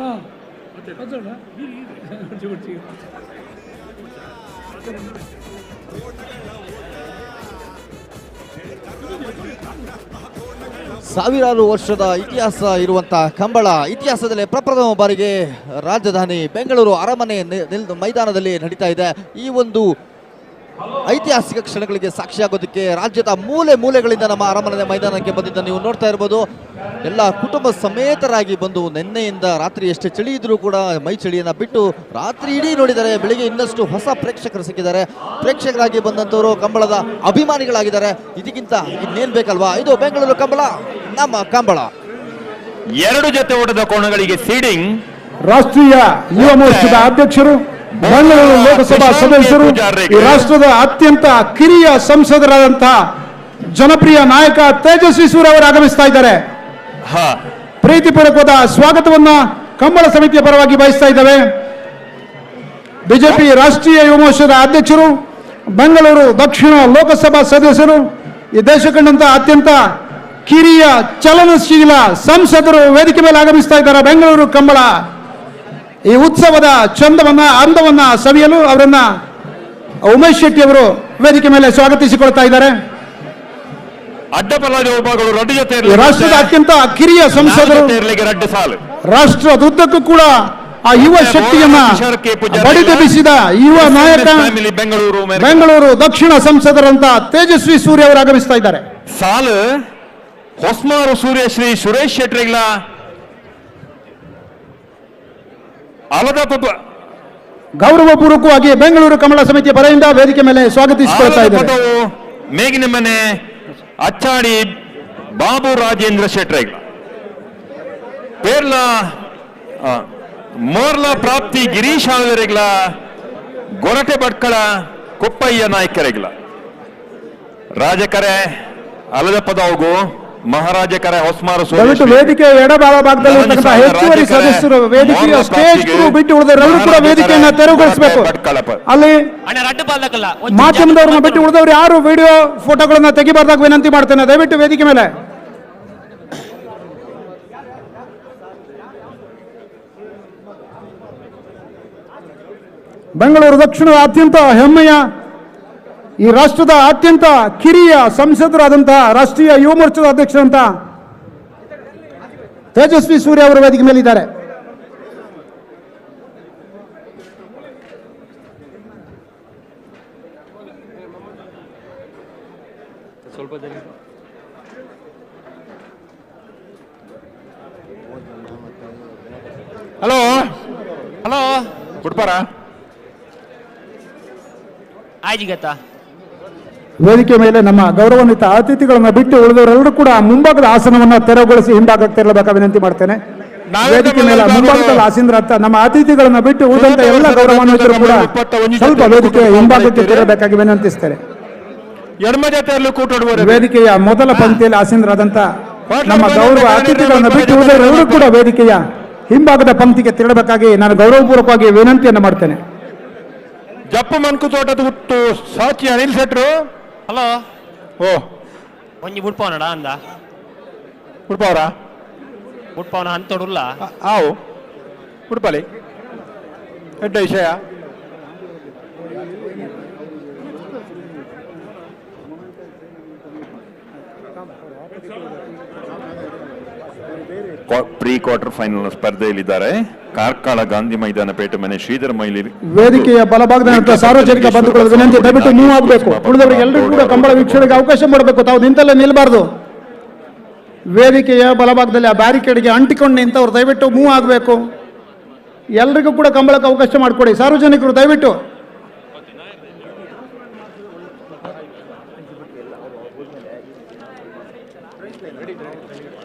ಸಾವಿರಾರು ವರ್ಷದ ಇತಿಹಾಸ ಇರುವಂತಹ ಕಂಬಳ ಇತಿಹಾಸದಲ್ಲೇ ಪ್ರಪ್ರಥಮ ಬಾರಿಗೆ ರಾಜಧಾನಿ ಬೆಂಗಳೂರು ಅರಮನೆ ಮೈದಾನದಲ್ಲಿ ನಡೀತಾ ಇದೆ. ಈ ಒಂದು ಐತಿಹಾಸಿಕ ಕ್ಷಣಗಳಿಗೆ ಸಾಕ್ಷಿಯಾಗೋದಕ್ಕೆ ರಾಜ್ಯದ ಮೂಲೆ ಮೂಲೆಗಳಿಂದ ನಮ್ಮ ಅರಮನೆ ಮೈದಾನಕ್ಕೆ ಬಂದಿದ್ದ ನೀವು ನೋಡ್ತಾ ಇರ್ಬೋದು. ಎಲ್ಲ ಕುಟುಂಬ ಸಮೇತರಾಗಿ ಬಂದು ನಿನ್ನೆಯಿಂದ ರಾತ್ರಿ ಎಷ್ಟೇ ಚಳಿ ಇದ್ರೂ ಕೂಡ ಮೈ ಚಳಿಯನ್ನು ಬಿಟ್ಟು ರಾತ್ರಿ ಇಡೀ ನೋಡಿದ್ದಾರೆ. ಬೆಳಿಗ್ಗೆ ಇನ್ನಷ್ಟು ಹೊಸ ಪ್ರೇಕ್ಷಕರು ಸಿಕ್ಕಿದ್ದಾರೆ. ಪ್ರೇಕ್ಷಕರಾಗಿ ಬಂದಂಥವರು ಕಂಬಳದ ಅಭಿಮಾನಿಗಳಾಗಿದ್ದಾರೆ. ಇದಕ್ಕಿಂತ ಇನ್ನೇನ್ ಬೇಕಲ್ವಾ? ಇದು ಬೆಂಗಳೂರು ಕಂಬಳ, ನಮ್ಮ ಕಂಬಳ. 2 ಜೊತೆ ಓಟದ ಕೋಣಗಳಿಗೆ ಸೀಡಿಂಗ್ ರಾಷ್ಟ್ರೀಯ ಯುವ ಮೋರ್ಚಾದ ಅಧ್ಯಕ್ಷರು, ಬೆಂಗಳೂರು ಲೋಕಸಭಾ ಸದಸ್ಯರು, ಈ ರಾಷ್ಟ್ರದ ಅತ್ಯಂತ ಕಿರಿಯ ಸಂಸದರಾದಂತಹ ಜನಪ್ರಿಯ ನಾಯಕ ತೇಜಸ್ವಿ ಸೂರ್ಯ ಅವರು ಆಗಮಿಸ್ತಾ ಇದ್ದಾರೆ. ಪ್ರೀತಿಪೂರ್ವಕವಾದ ಸ್ವಾಗತವನ್ನ ಕಂಬಳ ಸಮಿತಿಯ ಪರವಾಗಿ ಬಯಸ್ತಾ ಇದ್ದೇವೆ. ಬಿಜೆಪಿ ರಾಷ್ಟ್ರೀಯ ಯುವ ಮೋರ್ಚಾದ ಅಧ್ಯಕ್ಷರು, ಬೆಂಗಳೂರು ದಕ್ಷಿಣ ಲೋಕಸಭಾ ಸದಸ್ಯರು, ಈ ದೇಶ ಕಂಡಂತಹ ಅತ್ಯಂತ ಕಿರಿಯ ಚಲನಶೀಲ ಸಂಸದರು ವೇದಿಕೆ ಮೇಲೆ ಆಗಮಿಸ್ತಾ ಇದ್ದಾರೆ. ಬೆಂಗಳೂರು ಕಂಬಳ ಈ ಉತ್ಸವದ ಚಂದವನ್ನ ಅಂದವನ್ನ ಸವಿಯಲು ಅವರನ್ನ ಉಮೇಶ್ ಶೆಟ್ಟಿ ಅವರು ವೇದಿಕೆ ಮೇಲೆ ಸ್ವಾಗತಿಸಿಕೊಳ್ತಾ ಇದ್ದಾರೆ. ಅಡ್ಡಬಲ ವಿಭಾಗಗಳು ರಡ್ಡು ಜೊತೆ ರಾಷ್ಟ್ರದ ಅತ್ಯಂತ ಕಿರಿಯ ಸಂಸದರು, ರಡ್ಡು ಸಾಲು ರಾಷ್ಟ್ರದುದ್ದಕ್ಕೂ ಕೂಡ ಆ ಯುವ ಶಕ್ತಿಯನ್ನ ಬಡಿದೆಬ್ಬಿಸಿದ ಯುವ ನಾಯಕ ಬೆಂಗಳೂರು ದಕ್ಷಿಣ ಸಂಸದರಂತ ತೇಜಸ್ವಿ ಸೂರ್ಯ ಅವರು ಆಗಮಿಸ್ತಾ ಇದ್ದಾರೆ. ಸಾಲು ಹೊಸ್ಮಾರು ಸೂರ್ಯ ಶ್ರೀ ಸುರೇಶ್ ಶೆಟ್ರಿಗಳ ಗೌರವಪೂರ್ವಕವಾಗಿ ಬೆಂಗಳೂರು ಕಮಲ ಸಮಿತಿಯ ಪರದಿಂದ ವೇದಿಕೆ ಮೇಲೆ ಸ್ವಾಗತಿಸಿಕೊಳ್ತಾ ಇದ್ದಾರೆ. ಮೇಗಿನ ಮನೆ ಅಚ್ಚಾಡಿ ಬಾಬು ರಾಜೇಂದ್ರ ಶೆಟ್ರಿಗಳ ಪೇರ್ಲ ಮೋರ್ಲ ಪ್ರಾಪ್ತಿ ಗಿರೀಶ್ ಆಳ್ವರಿಗಳ ಗೊರಟೆ ಭಟ್ಕಳ ಕುಪ್ಪಯ್ಯ ನಾಯ್ಕರಿಗಳ ರಾಜಕರೆ ಅಲದ ಪದವು ಮಹಾರಾಜ ಕರೆ ಹೊಸ್ಮಾರು ವೇದಿಕೆ ಎಡಬಾಳ ಭಾಗದಲ್ಲಿ ಹೆಚ್ಚುವರಿ ಸದಸ್ಯರು ವೇದಿಕೆಯ ಸ್ಟೇಜ್ ಬಿಟ್ಟು ಉಳಿದವರೆಲ್ಲರೂ ಕೂಡ ವೇದಿಕೆಯನ್ನ ತೆರವುಗೊಳಿಸಬೇಕು. ಅಲ್ಲಿ ಮಾಧ್ಯಮದವ್ರನ್ನ ಬಿಟ್ಟು ಉಳಿದವರು ಯಾರು ವಿಡಿಯೋ ಫೋಟೋಗಳನ್ನ ತೆಗಿಬಾರ್ದಾಗ ವಿನಂತಿ ಮಾಡ್ತೇನೆ. ದಯವಿಟ್ಟು ವೇದಿಕೆ ಮೇಲೆ ಬೆಂಗಳೂರು ದಕ್ಷಿಣದ ಅತ್ಯಂತ ಹೆಮ್ಮೆಯ ಈ ರಾಷ್ಟ್ರದ ಅತ್ಯಂತ ಕಿರಿಯ ಸಂಸದರಾದಂತಹ ರಾಷ್ಟ್ರೀಯ ಯುವ ಮೋರ್ಚಾದ ಅಧ್ಯಕ್ಷರಂತ ತೇಜಸ್ವಿ ಸೂರ್ಯ ಅವರು ವೇದಿಕೆ ಮೇಲಿದ್ದಾರೆ. ಹಲೋ ಹಲೋ ಗುಡ್ಪಾರ ಆಯ್ತು ಗತ್ತ ವೇದಿಕೆ ಮೇಲೆ ನಮ್ಮ ಗೌರವಾನ್ವಿತ ಅತಿಥಿಗಳನ್ನ ಬಿಟ್ಟು ಉಳಿದವರೆಲ್ಲರೂ ಕೂಡ ಮುಂಭಾಗದ ಆಸನವನ್ನು ತೆರವುಗೊಳಿಸಿ ಹಿಂಭಾಗಕ್ಕೆ ತೆರಳಬೇಕಾಗಿ ವಿನಂತಿ ಮಾಡ್ತೇನೆ. ವೇದಿಕೆ ಮೇಲೆ ಮುಂಭಾಗದಲ್ಲಿ ಆಸೀನರ ಅಂತ ನಮ್ಮ ಅತಿಥಿಗಳನ್ನ ಬಿಟ್ಟು ಉಳಿದಂತ ಎಲ್ಲ ಗೌರವಾನ್ವಿತರು ಕೂಡ ಸ್ವಲ್ಪ ವೇದಿಕೆಯ ಹಿಂಭಾಗಕ್ಕೆ ತೆರಳಬೇಕಾಗಿ ವಿನಂತಿಸ್ತೇನೆ. ವೇದಿಕೆಯ ಮೊದಲ ಪಂಕ್ತಿಯಲ್ಲಿ ಆಸೀನರಾದಂತ ನಮ್ಮ ಗೌರವ ಅತಿಥಿಗಳನ್ನ ಬಿಟ್ಟು ಉಳಿದವರೆಲ್ಲರೂ ಕೂಡ ವೇದಿಕೆಯ ಹಿಂಭಾಗದ ಪಂಕ್ತಿಗೆ ತೆರಳಬೇಕಾಗಿ ನಾನು ಗೌರವಪೂರ್ವಕವಾಗಿ ವಿನಂತಿಯನ್ನು ಮಾಡ್ತೇನೆ. ಜಪ್ಪು ಮನ್ಕು ತೋಟದ ಹುಟ್ಟು ಸಾಚಿ ಅನಿಲ್ ಶೆಟ್ರು. ಹಲೋ ಓ ಒಂಜಿ ಬುಡ್ಪವನಡ ಅಂದ ಉಡ್ಪವರ ಬುಡ್ಪವನ ಅಂತೋಡುಲ್ಲ ಆವು ಉಡ್ಪಲಿ ಎಡ್ಡ ವಿಷಯ ಪ್ರೀ ಕ್ವಾರ್ಟರ್ ಫೈನಲ್ ಸ್ಪರ್ಧೆಯಲ್ಲಿದ್ದಾರೆ. ಕಾರ್ಕಳ ಗಾಂಧಿ ಮೈದಾನ ಪೇಟೆ ಮನೆ ಶ್ರೀಧರ್ ಮೈಲಿ. ವೇದಿಕೆಯ ಬಲಭಾಗದ ಸಾರ್ವಜನಿಕ ಬಂಧುಗಳ ವಿನಂತಿ, ದಯವಿಟ್ಟು ಮೂವ್ ಆಗಬೇಕು. ಉಳಿದವರಿಗೆ ಎಲ್ಲರೂ ಕೂಡ ಕಂಬಳ ವೀಕ್ಷಣೆಗೆ ಅವಕಾಶ ಮಾಡಬೇಕು. ತಾವು ನಿಂತಲ್ಲೇ ನಿಲ್ಬಾರ್ದು. ವೇದಿಕೆಯ ಬಲಭಾಗದಲ್ಲಿ ಆ ಬ್ಯಾರಿಕೇಡ್ಗೆ ಅಂಟಿಕೊಂಡು ನಿಂತವ್ರು ದಯವಿಟ್ಟು ಮೂವ್ ಆಗಬೇಕು. ಎಲ್ರಿಗೂ ಕೂಡ ಕಂಬಳಕ್ಕೆ ಅವಕಾಶ ಮಾಡಿಕೊಡಿ. ಸಾರ್ವಜನಿಕರು ದಯವಿಟ್ಟು.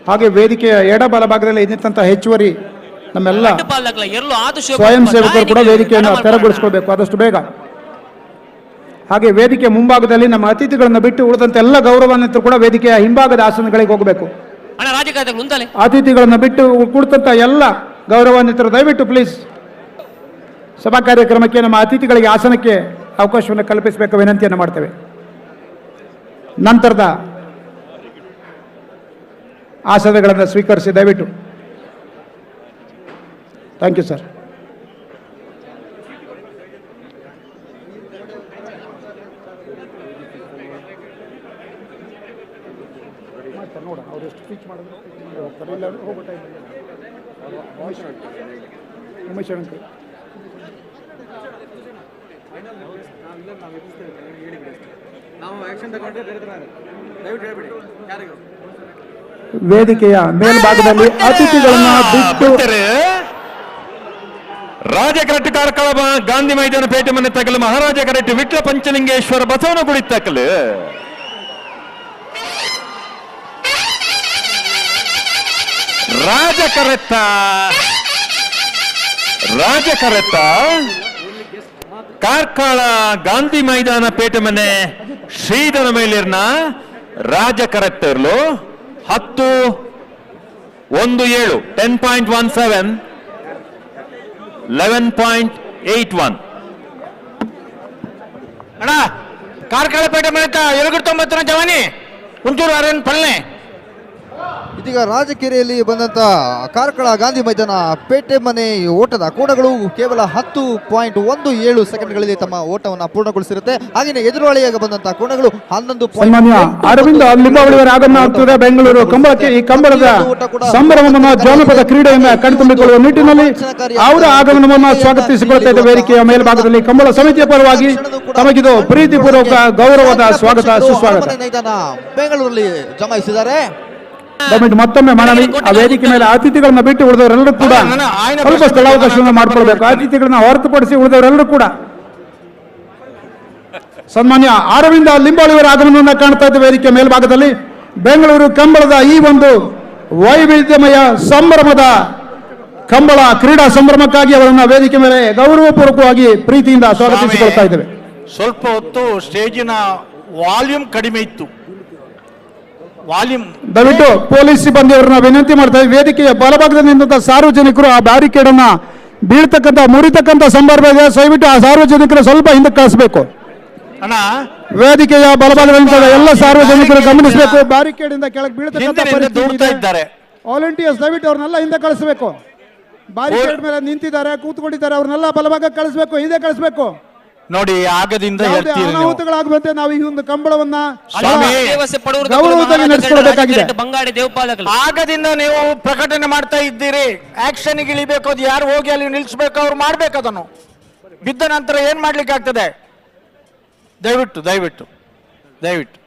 ಹಾಗೆ ವೇದಿಕೆಯ ಎಡ ಬಲಭಾಗದಲ್ಲಿ ನಿಂತಹ ಹೆಚ್ಚುವರಿ ನಮ್ಮೆಲ್ಲ ಸ್ವಯಂ ಸೇವಕರು ಕೂಡ ವೇದಿಕೆಯನ್ನು ತೆರವುಗೊಳಿಸಿಕೊಳ್ಬೇಕು ಆದಷ್ಟು ಬೇಗ. ಹಾಗೆ ವೇದಿಕೆ ಮುಂಭಾಗದಲ್ಲಿ ನಮ್ಮ ಅತಿಥಿಗಳನ್ನು ಬಿಟ್ಟು ಉಳಿದಂತೆ ಎಲ್ಲ ಗೌರವಾನ್ವಿತರು ಕೂಡ ವೇದಿಕೆಯ ಹಿಂಭಾಗದ ಆಸನಗಳಿಗೆ ಹೋಗಬೇಕು. ಅತಿಥಿಗಳನ್ನು ಬಿಟ್ಟು ಕುಳಿತಂತ ಎಲ್ಲ ಗೌರವಾನ್ವಿತರು ದಯವಿಟ್ಟು ಪ್ಲೀಸ್ ಸಭಾ ಕಾರ್ಯಕ್ರಮಕ್ಕೆ ನಮ್ಮ ಅತಿಥಿಗಳಿಗೆ ಆಸನಕ್ಕೆ ಅವಕಾಶವನ್ನು ಕಲ್ಪಿಸಬೇಕು ವಿನಂತಿಯನ್ನು ಮಾಡ್ತೇವೆ. ನಂತರದ ಆಸನಗಳನ್ನು ಸ್ವೀಕರಿಸಿ ದಯವಿಟ್ಟು. Thank you sir. ನೋಡ ಅವ್ರು ಎಷ್ಟು ಸ್ಪೀಚ್ ಮಾಡಿದ್ರು ಉಮೇಶ್ ಅಂಕಲ್ ವೇದಿಕೆಯ ಮೇಲ್ಭಾಗದಲ್ಲಿ ಅತಿಥಿಗಳನ್ನ ಬಿಟ್ಟು ರಾಜ ಕರೆಕ್ಟ್ ಕಾರ್ಕಳ ಗಾಂಧಿ ಮೈದಾನ ಪೇಟೆ ಮನೆ ತಗಲು ಮಹಾರಾಜ ಕರೆಕ್ಟ್ ವಿಟ್ಲ ಪಂಚಲಿಂಗೇಶ್ವರ ಬಸವನಗುಡಿ ತಕಲು ರಾಜ ಕರೆತ್ತ ಕಾರ್ಕಳ ಗಾಂಧಿ ಮೈದಾನ ಪೇಟೆ ಮನೆ ಶ್ರೀಧರ ಮೇಲಿರ್ನ ರಾಜ ಕರೆಕ್ಟರ್ಲು 10-17 10.17 11.81 ಅಣ್ಣ ಕಾರ್ಕಳ ಪೇಟೆ ಮನೆತ 79 ಜವಾನಿ ಕುಂಚೂರು ಅರೇನ್ ಪಳ್ಳೆ. ಇದೀಗ ರಾಜಕೆರೆಯಲ್ಲಿ ಬಂದಂತ ಕಾರ್ಕಳ ಗಾಂಧಿ ಮೈದಾನ ಪೇಟೆ ಮನೆ ಓಟದ ಕೋಣಗಳು ಕೇವಲ 10.17 ಸೆಕೆಂಡ್ಗಳಲ್ಲಿ ತಮ್ಮ ಓಟವನ್ನು ಪೂರ್ಣಗೊಳಿಸಿರುತ್ತೆ. ಹಾಗೆಯೇ ಎದುರಾಳಿಯಾಗಿ ಬಂದಂತಹ ಕೋಣಗಳು 11. ಸನ್ಮಾನ್ಯ ಅರವಿಂದ ಲಿಂಬಾವಳಿಯವರ ಆಗಮನ ಆಗ್ತದೆ ಬೆಂಗಳೂರು ಕಂಬಳಕ್ಕೆ. ಈ ಕಂಬಳದ ಸಂಭ್ರಮವನ್ನು ಜಾನಪದ ಕ್ರೀಡೆಯಿಂದ ಕಣ್ತುಂಬಿಕೊಳ್ಳುವ ನಿಟ್ಟಿನಲ್ಲಿ ಅವರ ಆಗಮನವನ್ನು ಸ್ವಾಗತಿಸಿಕೊಳ್ತಾ ಇದ್ದ ವೇದಿಕೆಯ ಮೇಲ್ಭಾಗದಲ್ಲಿ ಕಂಬಳ ಸಮಿತಿಯ ಪರವಾಗಿ ತಮಗಿದು ಪ್ರೀತಿಪೂರ್ವಕ ಗೌರವದ ಸ್ವಾಗತ ಸುಸ್ವಾಗತ. ಬೆಂಗಳೂರಲ್ಲಿ ಜಮಾಯಿಸಿದ್ದಾರೆ. ಮತ್ತೊಮ್ಮೆ ಮನವಿ, ಆ ವೇದಿಕೆ ಮೇಲೆ ಅತಿಥಿಗಳನ್ನ ಬಿಟ್ಟು ಉಳಿದವರೆಲ್ಲರೂ ಕೂಡ ಸ್ವಲ್ಪ ಸ್ಥಳಾವಕಾಶವನ್ನು ಮಾಡಿಕೊಳ್ಬೇಕು. ಅತಿಥಿಗಳನ್ನ ಹೊರತುಪಡಿಸಿ ಉಳಿದವರೆಲ್ಲರೂ ಕೂಡ. ಸನ್ಮಾನ್ಯ ಅರವಿಂದ ಲಿಂಬಾವಳಿಯವರ ಆಗಮನವನ್ನು ಕಾಣ್ತಾ ಇದ್ದ ವೇದಿಕೆ ಮೇಲ್ಭಾಗದಲ್ಲಿ ಬೆಂಗಳೂರು ಕಂಬಳದ ಈ ಒಂದು ವೈವಿಧ್ಯಮಯ ಸಂಭ್ರಮದ ಕಂಬಳ ಕ್ರೀಡಾ ಸಂಭ್ರಮಕ್ಕಾಗಿ ಅವರನ್ನ ವೇದಿಕೆ ಮೇಲೆ ಗೌರವಪೂರ್ವಕವಾಗಿ ಪ್ರೀತಿಯಿಂದ ಸ್ವಾಗತಿಸಿಕೊಳ್ತಾ ಇದ್ದೇವೆ. ಸ್ವಲ್ಪ ಹೊತ್ತು ಸ್ಟೇಜಿನ ವಾಲ್ಯೂಮ್ ಕಡಿಮೆ ಇತ್ತು. ದಯವಿಟ್ಟು ಪೊಲೀಸ್ ಸಿಬ್ಬಂದಿಯವರನ್ನ ವಿನಂತಿ ಮಾಡ್ತಾ ಇದ್ದೀವಿ. ವೇದಿಕೆಯ ಬಲಭಾಗದಲ್ಲಿ ನಿಂತ ಸಾರ್ವಜನಿಕರು ಆ ಬ್ಯಾರಿಕೇಡ್ ಅನ್ನ ಬೀಳ್ತಕ್ಕಂಥ ಮುರಿತಕ್ಕಂಥ ಸಂದರ್ಭ ಇದೆ. ದಯವಿಟ್ಟು ಆ ಸಾರ್ವಜನಿಕರು ಸ್ವಲ್ಪ ಹಿಂದಕ್ಕೆ ಕಳಿಸಬೇಕು. ವೇದಿಕೆಯ ಬಲಭಾಗದಲ್ಲಿ ಎಲ್ಲ ಸಾರ್ವಜನಿಕರು ಗಮನಿಸಬೇಕು. ಬ್ಯಾರಿಕೇಡ್ ಇಂದ ಕೆಳಗೆ ಬೀಳ್ತಕ್ಕಂಥ ಪರಿಸ್ಥಿತಿ ಇದ್ದಾರೆ. ವಾಲಂಟಿಯರ್ಸ್ ದಯವಿಟ್ಟು ಅವ್ರನ್ನೆಲ್ಲ ಹಿಂದೆ ಕಳಿಸಬೇಕು. ಬ್ಯಾರಿಕೇಡ್ ಮೇಲೆ ನಿಂತಿದ್ದಾರೆ, ಕೂತ್ಕೊಂಡಿದ್ದಾರೆ, ಅವ್ರನ್ನೆಲ್ಲ ಬಲಭಾಗಕ್ಕೆ ಕಳಿಸಬೇಕು, ಹಿಂದೆ ಕಳಿಸಬೇಕು. ನೋಡಿ, ಆಗದಿಂದ ಅನಾಹುತಗಳಾಗುವಂತೆ ನಾವು ಈ ಒಂದು ಕಂಬಳವನ್ನ ಗೌರವವಾಗಿ ನಡೆಸಿಕೊಳ್ಳಬೇಕಾಗಿದೆ. ಆಗದಿಂದ ನೀವು ಪ್ರಕಟಣೆ ಮಾಡ್ತಾ ಇದ್ದೀರಿ. ಆಕ್ಷನ್ ಇಳಿಬೇಕು. ಅದು ಯಾರು ಹೋಗಿ ಅಲ್ಲಿ ನಿಲ್ಲಿಸಬೇಕು, ಅವ್ರು ಮಾಡ್ಬೇಕು. ಅದನ್ನು ಬಿದ್ದ ನಂತರ ಏನ್ ಮಾಡ್ಲಿಕ್ಕೆ ಆಗ್ತದೆ? ದಯವಿಟ್ಟು ದಯವಿಟ್ಟು ದಯವಿಟ್ಟು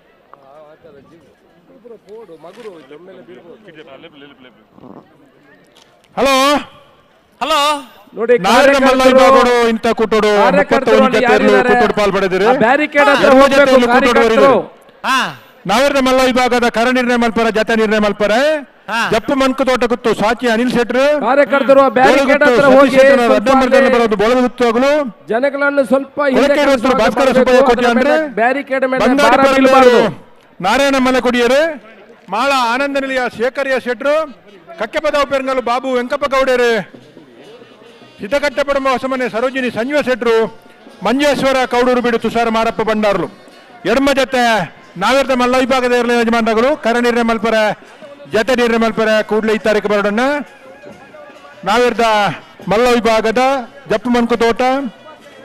ಹಲೋ ಹಲೋ ನೋಡಿ ನಾವೇರ ಮಲ್ಲೈಬಾಗೋಡು ಇಂತ ಕುಟ್ಟೋಡು ಕುಟ್ಟೋಡು ಪಾಲ್ಪಡಿದಿರಿ ನಾವೇರ ಮಲ್ಲ ವಿಭಾಗದ ಕರ ನಿರ್ಣಯ ಮಲ್ಪರ ಜತ ನಿರ್ಣಯ ಮಲ್ಪರ ಜಪ್ಪು ಮನ್ಕು ತೋಟ ಕುತ್ತು ಸಾಚಿ ಅನಿಲ್ ಶೆಟ್ರು ಕಾರ್ಯಕರ್ತರು ಬರೋದು ಬೋಳದ ಗುತ್ತುಗಳು ಜನಗಳನ್ನು ಸ್ವಲ್ಪ ಭಾಸ್ಕರ ಸುಬ್ಬಯ್ಯ ಕೊಟ್ಟಿ ಅಂದ್ರೆ ನಾರಾಯಣ ಮಲೆಕೊಡಿಯರು ಮಾಳ ಆನಂದ ನಿಲಯ ಶೇಖರಿಯ ಶೆಟ್ರು ಕಕ್ಕೆಪದ ಪೆರಂಗಲು ಬಾಬು ವೆಂಕಪ್ಪ ಗೌಡರು ಹಿತಕಟ್ಟಪಡುವ ಹೊಸಮನೆ ಸರೋಜಿನಿ ಸಂಜೀವ ಶೆಟ್ರು ಮಂಜೇಶ್ವರ ಕೌಡೂರು ಬಿಡು ತುಷಾರ ಮಾರಪ್ಪ ಬಂಡಾರ್ಲು ಎಡಮ ಜತೆ ನಾವೇರ್ದ ಮಲ್ಲ ವಿಭಾಗದ ಯಜಮಾನಗಳು ಕರ ನಿರ್ಣಯ ಮಲ್ಪರ ಜತೆ ನಿರ್ಣಯ ಮಲ್ಪರ ಕೂಡಲೇ 5 ತಾರೀಕು ಬರೋಣ ನಾವೇರ್ದ ಮಲ್ಲ ವಿಭಾಗದ ಜಪ್ಪು ಮನ್ಕು ತೋಟ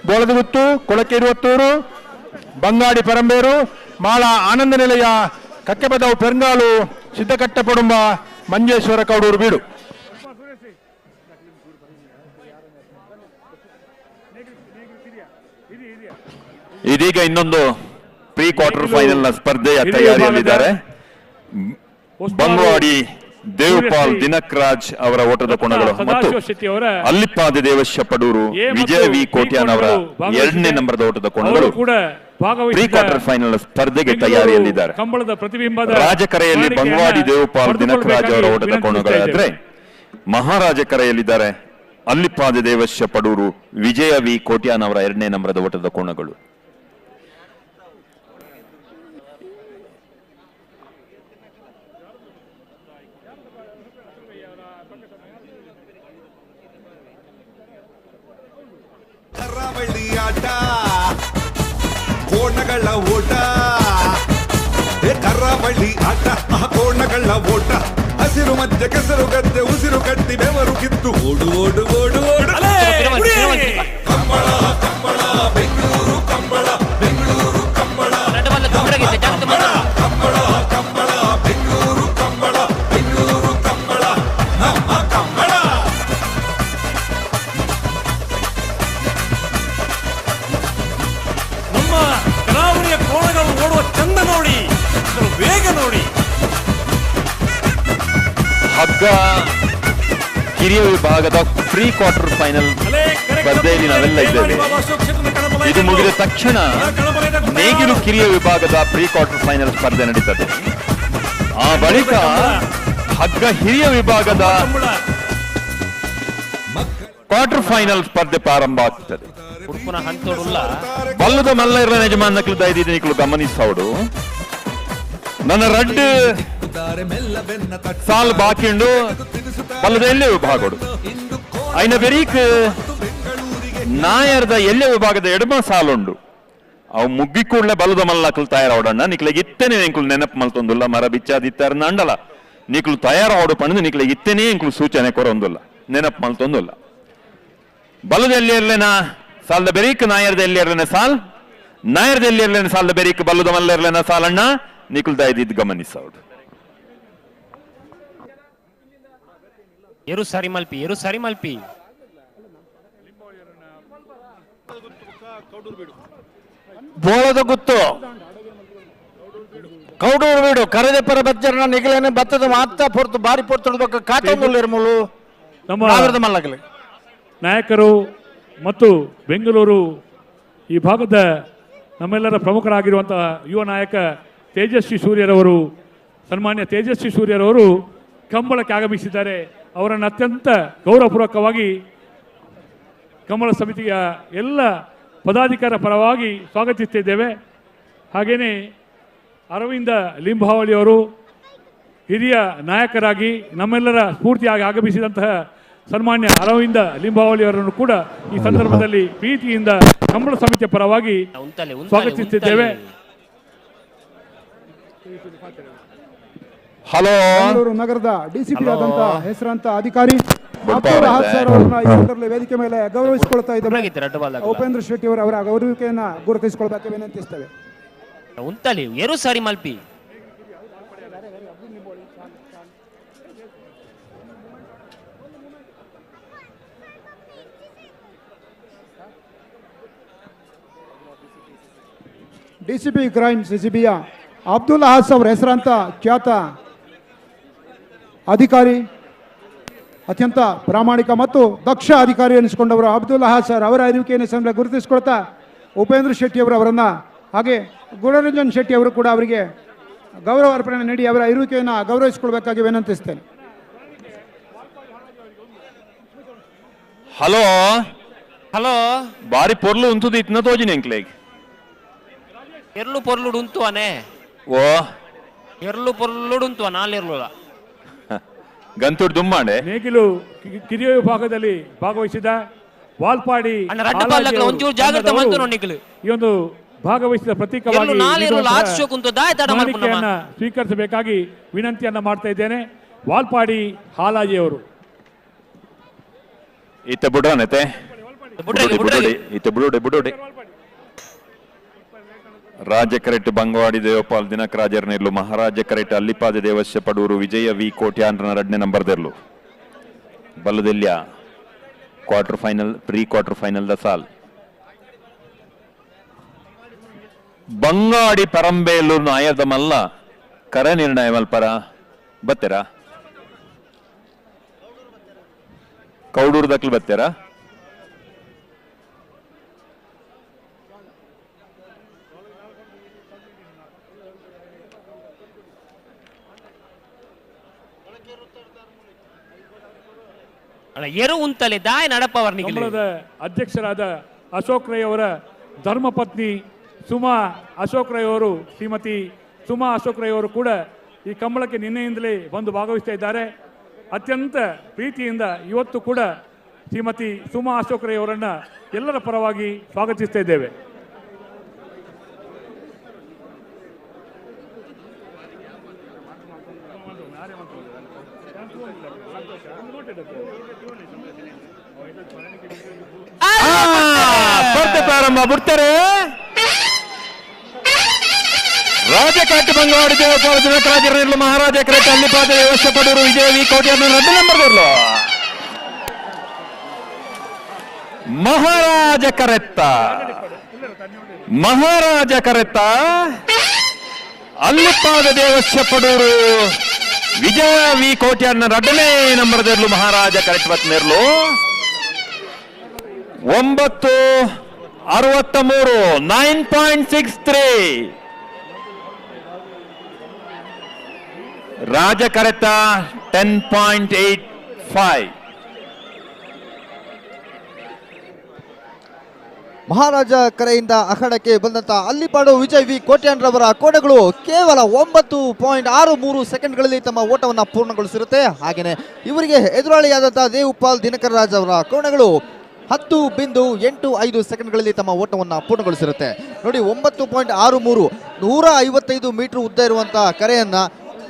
ಬೋಳದಗುತ್ತು ಕೊಳಕೆ 20 ಬಂಗಾಡಿ ಪರಂಬೇರು ಮಾಳ ಆನಂದ ನಿಲಯ ಕಕ್ಕೆಪದವು ಪೆರಂಗಾಲು ಸಿದ್ಧಕಟ್ಟಪಡುಂಬ ಮಂಜೇಶ್ವರ ಕೌಡೂರು ಬೀಡು ಇದೀಗ ಇನ್ನೊಂದು ಪ್ರೀ ಕ್ವಾರ್ಟರ್ ಫೈನಲ್ ನ ಸ್ಪರ್ಧೆಯ ತಯಾರಿಯಲ್ಲಿದ್ದಾರೆ. ಬಂಗ್ವಾಡಿ ದೇವಪಾಲ್ ದಿನಕ್ರಾಜ್ ಅವರ ಓಟದ ಕೋಣಗಳು ಮತ್ತು ಅಲ್ಲಿಪ್ಪಾದ ದೇವಶ್ಯ ಪಡೂರು ವಿಜಯ ವಿ ಕೋಟ್ಯಾನ್ ಅವರ 2ನೇ ನಂಬರ್ದ ಓಟದ ಕೋಣಗಳು ಪ್ರೀ ಕ್ವಾರ್ಟರ್ ಫೈನಲ್ ಸ್ಪರ್ಧೆಗೆ ತಯಾರಿಯಲ್ಲಿದ್ದಾರೆ. ರಾಜಕರೆಯಲ್ಲಿ ಬಂಗ್ವಾಡಿ ದೇವಪಾಲ್ ದಿನಕ್ರಾಜ್ ಅವರ ಓಟದ ಕೋಣಗಳಾದ್ರೆ ಮಹಾರಾಜ ಕರೆಯಲ್ಲಿದ್ದಾರೆ ಅಲ್ಲಿಪ್ಪಾದ ದೇವಶ್ಯ ಪಡೂರು ವಿಜಯ ವಿ ಕೋಟ್ಯಾನ್ ಅವರ 2ನೇ ನಂಬರ್ದ ಓಟದ ಕೋಣಗಳು. ಕರಾವಳಿ ಆಟ ಕೋಣಗಳ ಓಟ ಕರಾವಳಿ ಆಟ ಕೋಣಗಳ ಓಟ ಹಸಿರು ಮಧ್ಯೆ ಕೆಸರು ಗದ್ದೆ ಉಸಿರು ಕಟ್ಟಿ ಬೆವರು ಕಿತ್ತು ಓಡು ಓಡು ಓಡು ಓಡು ಕಂಬಳ ಕಂಬಳ ಬೆಂಗಳೂರು ಕಂಬಳ ಬೆಂಗಳೂರು ಕಂಬಳ ಕಂಬಳ ಕಂಬಳ ಬೆಂಗಳೂರು ಕಂಬಳ ಬೆಂಗಳೂರು ಕಂಬಳ ನಮ್ಮ ಕಂಬಳ. ನಮ್ಮ ಕರಾವಳಿಯ ಕೋಣಗಳು ಓಡುವ ಚಂದ ನೋಡಿ, ವೇಗ ನೋಡಿ. ಹಗ್ಗ ಹಿರಿಯ ವಿಭಾಗದ ಪ್ರೀ ಕ್ವಾರ್ಟರ್ ಫೈನಲ್ ಸ್ಪರ್ಧೆಯಲ್ಲಿ ನಾವೆಲ್ಲ ಇದ್ದೇವೆ. ಇದು ಮುಗಿದ ತಕ್ಷಣ ನೇಗಿಲು ಕಿರಿಯ ವಿಭಾಗದ ಪ್ರೀ ಕ್ವಾರ್ಟರ್ ಫೈನಲ್ ಸ್ಪರ್ಧೆ ನಡೀತದೆ. ಆ ಬಳಿಕ ಹಗ್ಗ ಹಿರಿಯ ವಿಭಾಗದ ಕ್ವಾರ್ಟರ್ ಫೈನಲ್ ಸ್ಪರ್ಧೆ ಪ್ರಾರಂಭ ಆಗ್ತದೆ. ಬಲ್ಲದ ಮಲ್ಲ ಇರಲ ಯಜಮಾನಕ್ಲು ದಯದಿನಿಕ್ಲು ಗಮನಿಸೋಡು ನನ್ನ ರಡ್ ಸಾಲ್ ಬಾಕಿಂಡು ಬಲ್ಲದ ಎಲ್ಲೇ ವಿಭಾಗೋಡು ಐನ ಬೆರೀಕ್ ನಾಯರ್ದ ಎಲ್ಲೇ ವಿಭಾಗದ ಎಡಮ ಸಾಲುಂಡು ಅವು ಮುಗ್ಗಿ ಕೂಡಲೇ ಬಲ್ಲದ ಮಲ್ಲಕ್ಲು ತಯಾರಾವಡಣ್ಣ ನಿಕ್ಲೆಗೆ ಇತ್ತೇನೆ ಎಂಕ್ಲು ನೆನಪು ಮಲ್ತೊಂದುಲ್ಲ ಮರ ಬಿಚ್ಚಾದಿತ್ತಾರನ್ನ ಅಂಡಲ ನಿಕ್ಲು ತಯಾರಾವಡು ಪಣದು ನಿಕ್ಲೆಗೆ ಇತ್ತೇನೆ ಎಂಕ್ಲು ಸೂಚನೆ ಕೊರೊಂದುಲ್ಲ ನೆನಪು ಮಲ್ತೊಂದುಲ್ಲ ಬಲ್ಲದ ಎಲ್ಲಿ ಇರ್ಲೇನ ಸಾಲದ ಬೆರೀಕ್ ನಾಯರ್ದ ಎಲ್ಲಿ ಇರ್ಲೇನ ಸಾಲ್ ನಾಯರ್ದ ಎಲ್ಲಿ ಇರ್ಲೇನ ಸಾಲದ ಬೆರೀಕ್ ಬಲ್ಲದ ಮಲ್ಲ ಇರ್ಲೇನ ಸಾಲಣ್ಣ ನಿಕ್ಲು ದಯದಿದ್ದು ಗಮನಿಸೋಡು. eru sari malpi ಬೋಳದ ಗುತ್ತು ಕೌಡೂರು ಬೀಡು ಕರೆದೆಪ್ಪರ ಬಜ್ಜರನ ನಿಗಲೇನೆ ಬತ್ತದ ಮಾತ ಪೊರ್ತು ಬಾರಿ ಪೊರ್ತುಡ್ಬೇಕು ಕಾಟೊಂದುಲ್ಲ ಇರ್ಮೂಲು ನಮ್ಮ ಮಲ್ಲಗಲಿ ನಾಯಕರು ಮತ್ತು ಬೆಂಗಳೂರು ಈ ಭಾಗದ ನಮ್ಮೆಲ್ಲರ ಪ್ರಮುಖರಾಗಿರುವಂತಹ ಯುವ ನಾಯಕ ತೇಜಸ್ವಿ ಸೂರ್ಯರವರು ಸನ್ಮಾನ್ಯ ತೇಜಸ್ವಿ ಸೂರ್ಯರವರು ಕಂಬಳಕ್ಕೆ ಆಗಮಿಸಿದ್ದಾರೆ. ಅವರನ್ನು ಅತ್ಯಂತ ಗೌರವಪೂರ್ವಕವಾಗಿ ಕಂಬಳ ಸಮಿತಿಯ ಎಲ್ಲ ಪದಾಧಿಕಾರ ಪರವಾಗಿ ಸ್ವಾಗತಿಸುತ್ತಿದ್ದೇವೆ. ಹಾಗೆಯೇ ಅರವಿಂದ ಲಿಂಬಾವಳಿಯವರು ಹಿರಿಯ ನಾಯಕರಾಗಿ ನಮ್ಮೆಲ್ಲರ ಸ್ಫೂರ್ತಿಯಾಗಿ ಆಗಮಿಸಿದಂತಹ ಸನ್ಮಾನ್ಯ ಅರವಿಂದ ಲಿಂಬಾವಳಿಯವರನ್ನು ಕೂಡ ಈ ಸಂದರ್ಭದಲ್ಲಿ ಪ್ರೀತಿಯಿಂದ ಕಂಬಳ ಸಮಿತಿಯ ಪರವಾಗಿ ಸ್ವಾಗತಿಸುತ್ತಿದ್ದೇವೆ. ಹಲೋ, ಬೆಂಗಳೂರು ನಗರದ ಡಿಸಿಪಿ ಆದಂತ ಹೆಸರಾಂತ ಅಧಿಕಾರಿ ಅಬ್ದುಲ್ ಅಹದ್ ಸರ್ ಅವರನ್ನ ಈ ಸಂದರ್ಭದಲ್ಲಿ ವೇದಿಕೆ ಮೇಲೆ ಗೌರವಿಸಿಕೊಳ್ತಾ ಇದ್ದೇವೆ. ಉಪೇಂದ್ರ ಶೆಟ್ಟಿ ಅವರ ಗೌರವಿಕೆಯನ್ನ ಗುರುತಿಸಿಕೊಳ್ಬೇಕು ವಿನಂತಿಸ್ತೇವೆ. ಉಂತಲಿ eru sari malpi DCP crime ಸಿಸಿಬಿಯ ಅಬ್ದುಲ್ ಅಹದ್ ಅವರ ಹೆಸರಾಂತ ಖ್ಯಾತ ಅಧಿಕಾರಿ ಅತ್ಯಂತ ಪ್ರಾಮಾಣಿಕ ಮತ್ತು ದಕ್ಷ ಅಧಿಕಾರಿ ಎನಿಸಿಕೊಂಡವರು ಅಬ್ದುಲ್ ಅಹಾದ್ ಸರ್ ಅವರ ಇರುವಿಕೆಯನ್ನು ಗುರುತಿಸಿಕೊಳ್ತಾ ಉಪೇಂದ್ರ ಶೆಟ್ಟಿ ಅವರನ್ನು ಹಾಗೆ ಗುಣರಂಜನ್ ಶೆಟ್ಟಿ ಅವರು ಕೂಡ ಅವರಿಗೆ ಗೌರವ ಅರ್ಪಣೆ ನೀಡಿ ಅವರ ಇರುವಿಕೆಯನ್ನು ಗೌರವಿಸಿಕೊಳ್ಬೇಕಾಗಿ ವಿನಂತಿಸ್ತೇನೆ. ಹಲೋ ಹಲೋ ಬಾರಿ ಪೊರ್ಲು ಉಂತುದು ಇತ್ನ ತೋಜಿನಿ ಎಂಕ್ಲೇಗ್ ಎರ್ಲು ಪೊರ್ಲುಡು ಉಂತುವನೆ ಓ ಎರ್ಲು ಪೊರ್ಲುಡು ಉಂತುವ ನಾಲಿರ್ಲುಲ ಗಂತುಡ್ ದುಮ್ಮಾಂಡೆ ನೇಗಿಲು ಕಿರಿಯ ವಿಭಾಗದಲ್ಲಿ ಭಾಗವಹಿಸಿದ ವಾಲ್ಪಾಡಿ ರಡ್ಡಪಾಲಕಲ ಒಂಚೂರು ಜಾಗ್ರತೆ ಮಾಡ್ತು ನೋಡಿಕಲು ಈ ಒಂದು ಭಾಗವಹಿಸಿದ ಪ್ರತೀಕವಾಗಿ ಮಾಣಿಕೆಯನ್ನ ಸ್ವೀಕರಿಸಬೇಕಾಗಿ ವಿನಂತಿಯನ್ನ ಮಾಡ್ತಾ ಇದ್ದೇನೆ. ವಾಲ್ಪಾಡಿ ಹಾಲಾಜಿ ಅವರು ಇತ್ತ ಬುಡನತೆ ಇತ್ತ ಬುಡೋಡೆ ರಾಜ ಕರೆಟ್ ಬಂಗವಾಡಿ ದೇವಪಾಲ್ ದಿನಕ ರಾಜರ್ನೆರ್ಲು ಮಹಾರಾಜ ಕರೆಟ್ ಅಲ್ಲಿಪಾದ ದೇವಸ್ಯ ಪಡೂರು ವಿಜಯ ವಿ ಕೋಟ್ಯಾಂಡ್ರನ 2ನೇ ನಂಬರ್ದೆರ್ಲು ಬಲ್ಲದೆಲ್ಯ quarter final pre quarter final ದ ಸಾಲ್ ಬಂಗಾಡಿ ಪರಂಬೇಲು ನಾಯದ ಮಲ್ಲ ಕರ ನಿರ್ಣಯ ಮಲ್ಪರ ಬತ್ತೆರಾ ಕೌಡೂರು ದಕ್ಲು ಬತ್ತೆರಾ ಎರು ಉಂತಲೆ ದಾಯ ನಡಪವರ್ನಿಗೆ ಅಧ್ಯಕ್ಷರಾದ ಅಶೋಕ್ ರೈ ಅವರ ಧರ್ಮಪತ್ನಿ ಸುಮಾ ಅಶೋಕ್ ರೈ ಅವರು ಶ್ರೀಮತಿ ಸುಮಾ ಅಶೋಕ್ ರೈ ಅವರು ಕೂಡ ಈ ಕಂಬಳಕ್ಕೆ ನಿನ್ನೆಯಿಂದಲೇ ಬಂದು ಭಾಗವಹಿಸ್ತಾ ಇದ್ದಾರೆ. ಅತ್ಯಂತ ಪ್ರೀತಿಯಿಂದ ಇವತ್ತು ಕೂಡ ಶ್ರೀಮತಿ ಸುಮಾ ಅಶೋಕ್ ರೈ ಅವರನ್ನು ಎಲ್ಲರ ಪರವಾಗಿ ಸ್ವಾಗತಿಸ್ತಾ ಇದ್ದೇವೆ. ಸ್ಪರ್ಧೆ ಪ್ರಾರಂಭ ಬಿಡ್ತಾರೆ. ರಾಜಕಾಟಿ ಬಂಗವಾಡಿ ದೇವಪಾಲ ದಿನಕ ರಾಜರ್ನೆರ್ಲು ಮಹಾರಾಜ ಕರೆಟ್ ಅಲ್ಲಿಪಾದ ದೇವಸ್ಯ ಪಡೂರು ವಿಜಯ ವಿ ಕೋಟ್ಯಾಂಡ್ರನ 2ನೇ ನಂಬರ್ದೆರ್ಲು ಮಹಾರಾಜ ಕರೆತ್ತ ಅಲ್ಲಿಪಾದ ದೇವಸ್ಯ ಪಡೂರು ವಿಜಯ ವಿ ಕೋಟ್ಯಾಂಡ್ರನ 2ನೇ ನಂಬರ್ದೆರ್ಲು ಮಹಾರಾಜ ಕರೆಟ್ ಬತ್ನೆರ್ಲು 9:63 9.63 ರಾಜ ಕರೆತ 10.85 ಮಹಾರಾಜ ಕರೆಯಿಂದ ಅಖಾಡಕ್ಕೆ ಬಂದಂತ ಅಲ್ಲಿಪಾಡು ವಿಜಯ್ ವಿ ಕೋಟ್ಯಾನ್ರವರ ಕೋಣಗಳು ಕೇವಲ 9.63 ಸೆಕೆಂಡ್ಗಳಲ್ಲಿ ತಮ್ಮ ಓಟವನ್ನು ಪೂರ್ಣಗೊಳಿಸಿರುತ್ತೆ. ಹಾಗೆಯೇ ಇವರಿಗೆ ಎದುರಾಳಿಯಾದಂತಹ ದೇವಪಾಲ್ ದಿನಕರ್ ರಾಜ್ ಅವರ ಕೋಣಗಳು 10.85 ಸೆಕೆಂಡ್ಗಳಲ್ಲಿ ತಮ್ಮ ಓಟವನ್ನು ಪೂರ್ಣಗೊಳಿಸಿರುತ್ತೆ. ನೋಡಿ 9.63 155 ಮೀಟರ್ ಉದ್ದ ಇರುವಂತಹ ಕರೆಯನ್ನ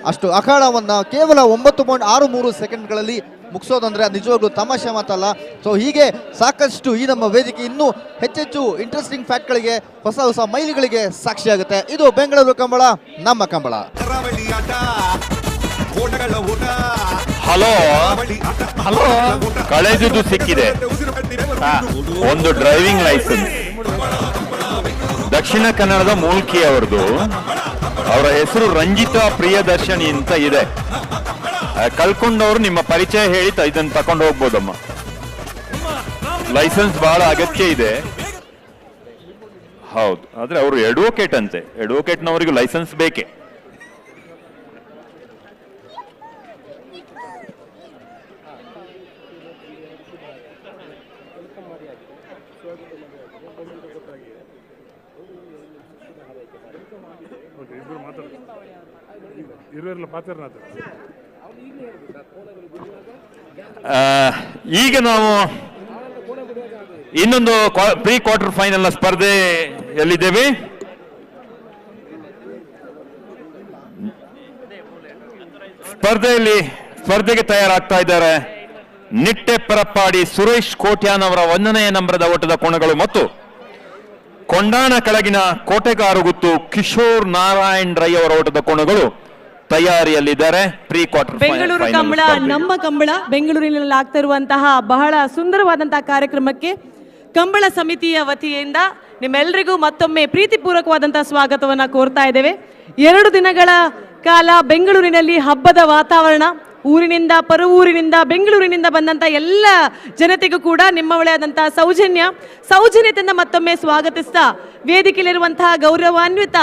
ಅಷ್ಟು ಅಖಾಡವನ್ನು ಕೇವಲ 9.63 ಸೆಕೆಂಡ್ಗಳಲ್ಲಿ ಮುಗಿಸೋದಂದ್ರೆ ನಿಜವಾಗ್ಲೂ ತಮಾಷೆ ಮಾತಲ್ಲ. ಸೊ ಹೀಗೆ ಸಾಕಷ್ಟು ಈ ನಮ್ಮ ವೇದಿಕೆ ಇನ್ನೂ ಹೆಚ್ಚೆಚ್ಚು ಇಂಟ್ರೆಸ್ಟಿಂಗ್ ಫ್ಯಾಕ್ಟ್ಗಳಿಗೆ ಹೊಸ ಹೊಸ ಮೈಲಿಗಳಿಗೆ ಸಾಕ್ಷಿಯಾಗುತ್ತೆ. ಇದು ಬೆಂಗಳೂರು ಕಂಬಳ, ನಮ್ಮ ಕಂಬಳ. ಹಲೋ ಕಳೆದುದು ಸಿಕ್ಕಿದೆ ಒಂದು ಡ್ರೈವಿಂಗ್ ಲೈಸೆನ್ಸ್. ದಕ್ಷಿಣ ಕನ್ನಡದ ಮೂಲ್ಕಿ ಅವರದು. ಅವರ ಹೆಸರು ರಂಜಿತಾ ಪ್ರಿಯದರ್ಶಿನಿ ಅಂತ ಇದೆ. ಕಳ್ಕೊಂಡವರು ನಿಮ್ಮ ಪರಿಚಯ ಹೇಳಿ ಇದನ್ನು ತಕೊಂಡು ಹೋಗ್ಬೋದಮ್ಮ. ಲೈಸೆನ್ಸ್ ಬಹಳ ಅಗತ್ಯ ಇದೆ. ಹೌದು, ಆದ್ರೆ ಅವರು ಅಡ್ವೊಕೇಟ್ ಅಂತೆ. ಅಡ್ವೊಕೇಟ್ನವರಿಗೂ ಲೈಸೆನ್ಸ್ ಬೇಕೇ. ಈಗ ನಾವು ಇನ್ನೊಂದು ಪ್ರೀ ಕ್ವಾರ್ಟರ್ ಫೈನಲ್ ಸ್ಪರ್ಧೆಯಲ್ಲಿದ್ದೇವೆ. ಸ್ಪರ್ಧೆಗೆ ತಯಾರಾಗ್ತಾ ಇದ್ದಾರೆ ನಿಟ್ಟೆ ಪರಪ್ಪಾಡಿ ಸುರೇಶ್ ಕೋಟ್ಯಾನ್ ಅವರ 1ನೇ ನಂಬರದ ಓಟದ ಕೋಣಗಳು ಮತ್ತು ಕೊಂಡಾಣ ಕೆಳಗಿನ ಕೋಟೆಗಾರುಗುತ್ತು ಕಿಶೋರ್ ನಾರಾಯಣ್ ರೈ ಅವರ ಓಟದ ಕೋಣಗಳು ತಯಾರಿಯಲ್ಲಿದ್ದಾರೆ. ಪ್ರೀ ಕ್ವಾರ್ಟರ್ ಬೆಂಗಳೂರು ಕಂಬಳ, ನಮ್ಮ ಕಂಬಳ ಬೆಂಗಳೂರಿನಲ್ಲಿ ಆಗ್ತಾ ಇರುವಂತಹ ಬಹಳ ಸುಂದರವಾದಂತಹ ಕಾರ್ಯಕ್ರಮಕ್ಕೆ ಕಂಬಳ ಸಮಿತಿಯ ವತಿಯಿಂದ ನಿಮ್ಮೆಲ್ಲರಿಗೂ ಮತ್ತೊಮ್ಮೆ ಪ್ರೀತಿಪೂರ್ವಕವಾದಂತಹ ಸ್ವಾಗತವನ್ನ ಕೋರ್ತಾ ಇದ್ದೇವೆ. 2 ದಿನಗಳ ಕಾಲ ಬೆಂಗಳೂರಿನಲ್ಲಿ ಹಬ್ಬದ ವಾತಾವರಣ, ಊರಿನಿಂದ ಪರವೂರಿನಿಂದ ಬೆಂಗಳೂರಿನಿಂದ ಬಂದಂಥ ಎಲ್ಲ ಜನತೆಗೂ ಕೂಡ ನಿಮ್ಮವಳೇ ಆದಂತಹ ಸೌಜನ್ಯತೆಯಿಂದ ಮತ್ತೊಮ್ಮೆ ಸ್ವಾಗತಿಸ್ತಾ ವೇದಿಕೆಯಲ್ಲಿರುವಂತಹ ಗೌರವಾನ್ವಿತ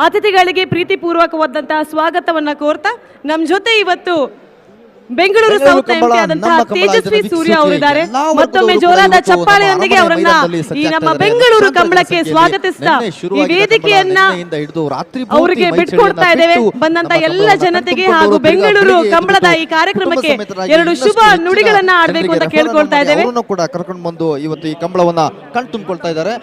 ಅತಿಥಿಗಳಿಗೆ ಪ್ರೀತಿಪೂರ್ವಕವಾದಂತಹ ಸ್ವಾಗತವನ್ನ ಕೋರ್ತಾ ನಮ್ಮ ಜೊತೆ ಇವತ್ತು ಬೆಂಗಳೂರು ಸೌತ್ ಎಂಪಿ ಆದಂತಹ ತೇಜಸ್ವಿ ಸೂರ್ಯ ಅವರಿದ್ದಾರೆ. ಮತ್ತೊಮ್ಮೆ ಜೋರಾದ ಚಪ್ಪಾಳೆಯೊಂದಿಗೆ ಅವರನ್ನ ಈ ನಮ್ಮ ಬೆಂಗಳೂರು ಕಂಬಳಕ್ಕೆ ಸ್ವಾಗತಿಸ್ತಾ ಈ ವೇದಿಕೆಯನ್ನ ಅವರಿಗೆ ಬಿಟ್ಕೊಡ್ತಾ ಇದ್ದೇವೆ. ಬಂದಂತ ಎಲ್ಲ ಜನತೆಗೆ ಹಾಗೂ ಬೆಂಗಳೂರು ಕಂಬಳದ ಈ ಕಾರ್ಯಕ್ರಮಕ್ಕೆ ಎರಡು ಶುಭ ನುಡಿಗಳನ್ನ ಆಡಬೇಕು ಅಂತ ಕೇಳ್ಕೊಳ್ತಾ ಇದ್ದೇವೆ. ಕೂಡ ಕರ್ಕೊಂಡು ಬಂದು ಇವತ್ತು ಈ ಕಂಬಳವನ್ನ ಕಣ್ತುಂಬಿಕೊಳ್ತಾ ಇದ್ದಾರೆ.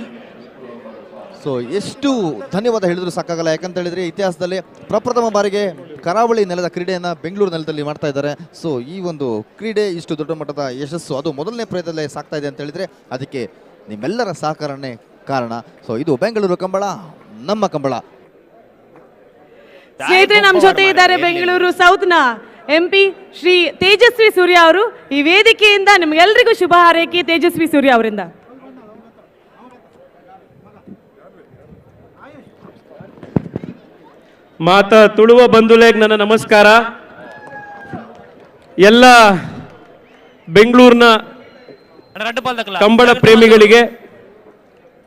ಸೊ ಎಷ್ಟು ಧನ್ಯವಾದ ಹೇಳಿದ್ರು ಸಾಕಾಗಲ್ಲ. ಯಾಕಂತ ಹೇಳಿದ್ರೆ ಇತಿಹಾಸದಲ್ಲಿ ಪ್ರಪ್ರಥಮ ಬಾರಿಗೆ ಕರಾವಳಿ ನೆಲದ ಕ್ರೀಡೆಯನ್ನು ಬೆಂಗಳೂರು ನೆಲದಲ್ಲಿ ಮಾಡ್ತಾ ಇದ್ದಾರೆ. ಸೊ ಈ ಒಂದು ಕ್ರೀಡೆ ಇಷ್ಟು ದೊಡ್ಡ ಮಟ್ಟದ ಯಶಸ್ಸು ಅದು ಮೊದಲನೇ ಪ್ರಯತ್ನದಲ್ಲೇ ಸಾಕ್ತಾ ಇದೆ ಅಂತ ಹೇಳಿದ್ರೆ ಅದಕ್ಕೆ ನಿಮ್ಮೆಲ್ಲರ ಸಹಕಾರನೇ ಕಾರಣ. ಸೊ ಇದು ಬೆಂಗಳೂರು ಕಂಬಳ, ನಮ್ಮ ಕಂಬಳ. ಸ್ನೇಹಿತರೆ, ನಮ್ಮ ಜೊತೆ ಇದ್ದಾರೆ ಬೆಂಗಳೂರು ಸೌತ್ನ ಎಂಪಿ ಶ್ರೀ ತೇಜಸ್ವಿ ಸೂರ್ಯ ಅವರು. ಈ ವೇದಿಕೆಯಿಂದ ನಿಮ್ಗೆಲ್ರಿಗೂ ಶುಭ ಹಾರೈಕೆ ತೇಜಸ್ವಿ ಸೂರ್ಯ ಅವರಿಂದ. ಮಾತಾ ತುಳುವ ಬಂಧುಲೇಗ್ ನನ್ನ ನಮಸ್ಕಾರ. ಎಲ್ಲ ಬೆಂಗಳೂರಿನ ಕಂಬಳ ಪ್ರೇಮಿಗಳಿಗೆ,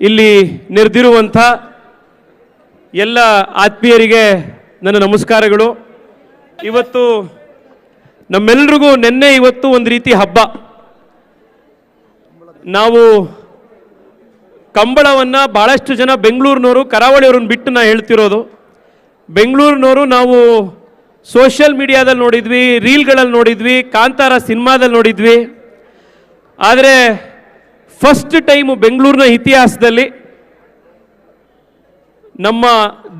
ಇಲ್ಲಿ ನೆರೆದಿರುವಂಥ ಎಲ್ಲ ಆತ್ಮೀಯರಿಗೆ ನನ್ನ ನಮಸ್ಕಾರಗಳು. ಇವತ್ತು ನಮ್ಮೆಲ್ರಿಗೂ ನಿನ್ನೆ ಇವತ್ತು ಒಂದು ರೀತಿ ಹಬ್ಬ. ನಾವು ಕಂಬಳವನ್ನು ಭಾಳಷ್ಟು ಜನ ಬೆಂಗಳೂರಿನವರು ಕರಾವಳಿಯವ್ರನ್ನ ಬಿಟ್ಟು ನಾ ಹೇಳ್ತಿರೋದು. ಬೆಂಗಳೂರಿನವರು ನಾವು ಸೋಷಿಯಲ್ ಮೀಡಿಯಾದಲ್ಲಿ ನೋಡಿದ್ವಿ, ರೀಲ್ಗಳಲ್ಲಿ ನೋಡಿದ್ವಿ, ಕಾಂತಾರ ಸಿನಿಮಾದಲ್ಲಿ ನೋಡಿದ್ವಿ. ಆದರೆ ಫಸ್ಟ್ ಟೈಮು ಬೆಂಗಳೂರಿನ ಇತಿಹಾಸದಲ್ಲಿ ನಮ್ಮ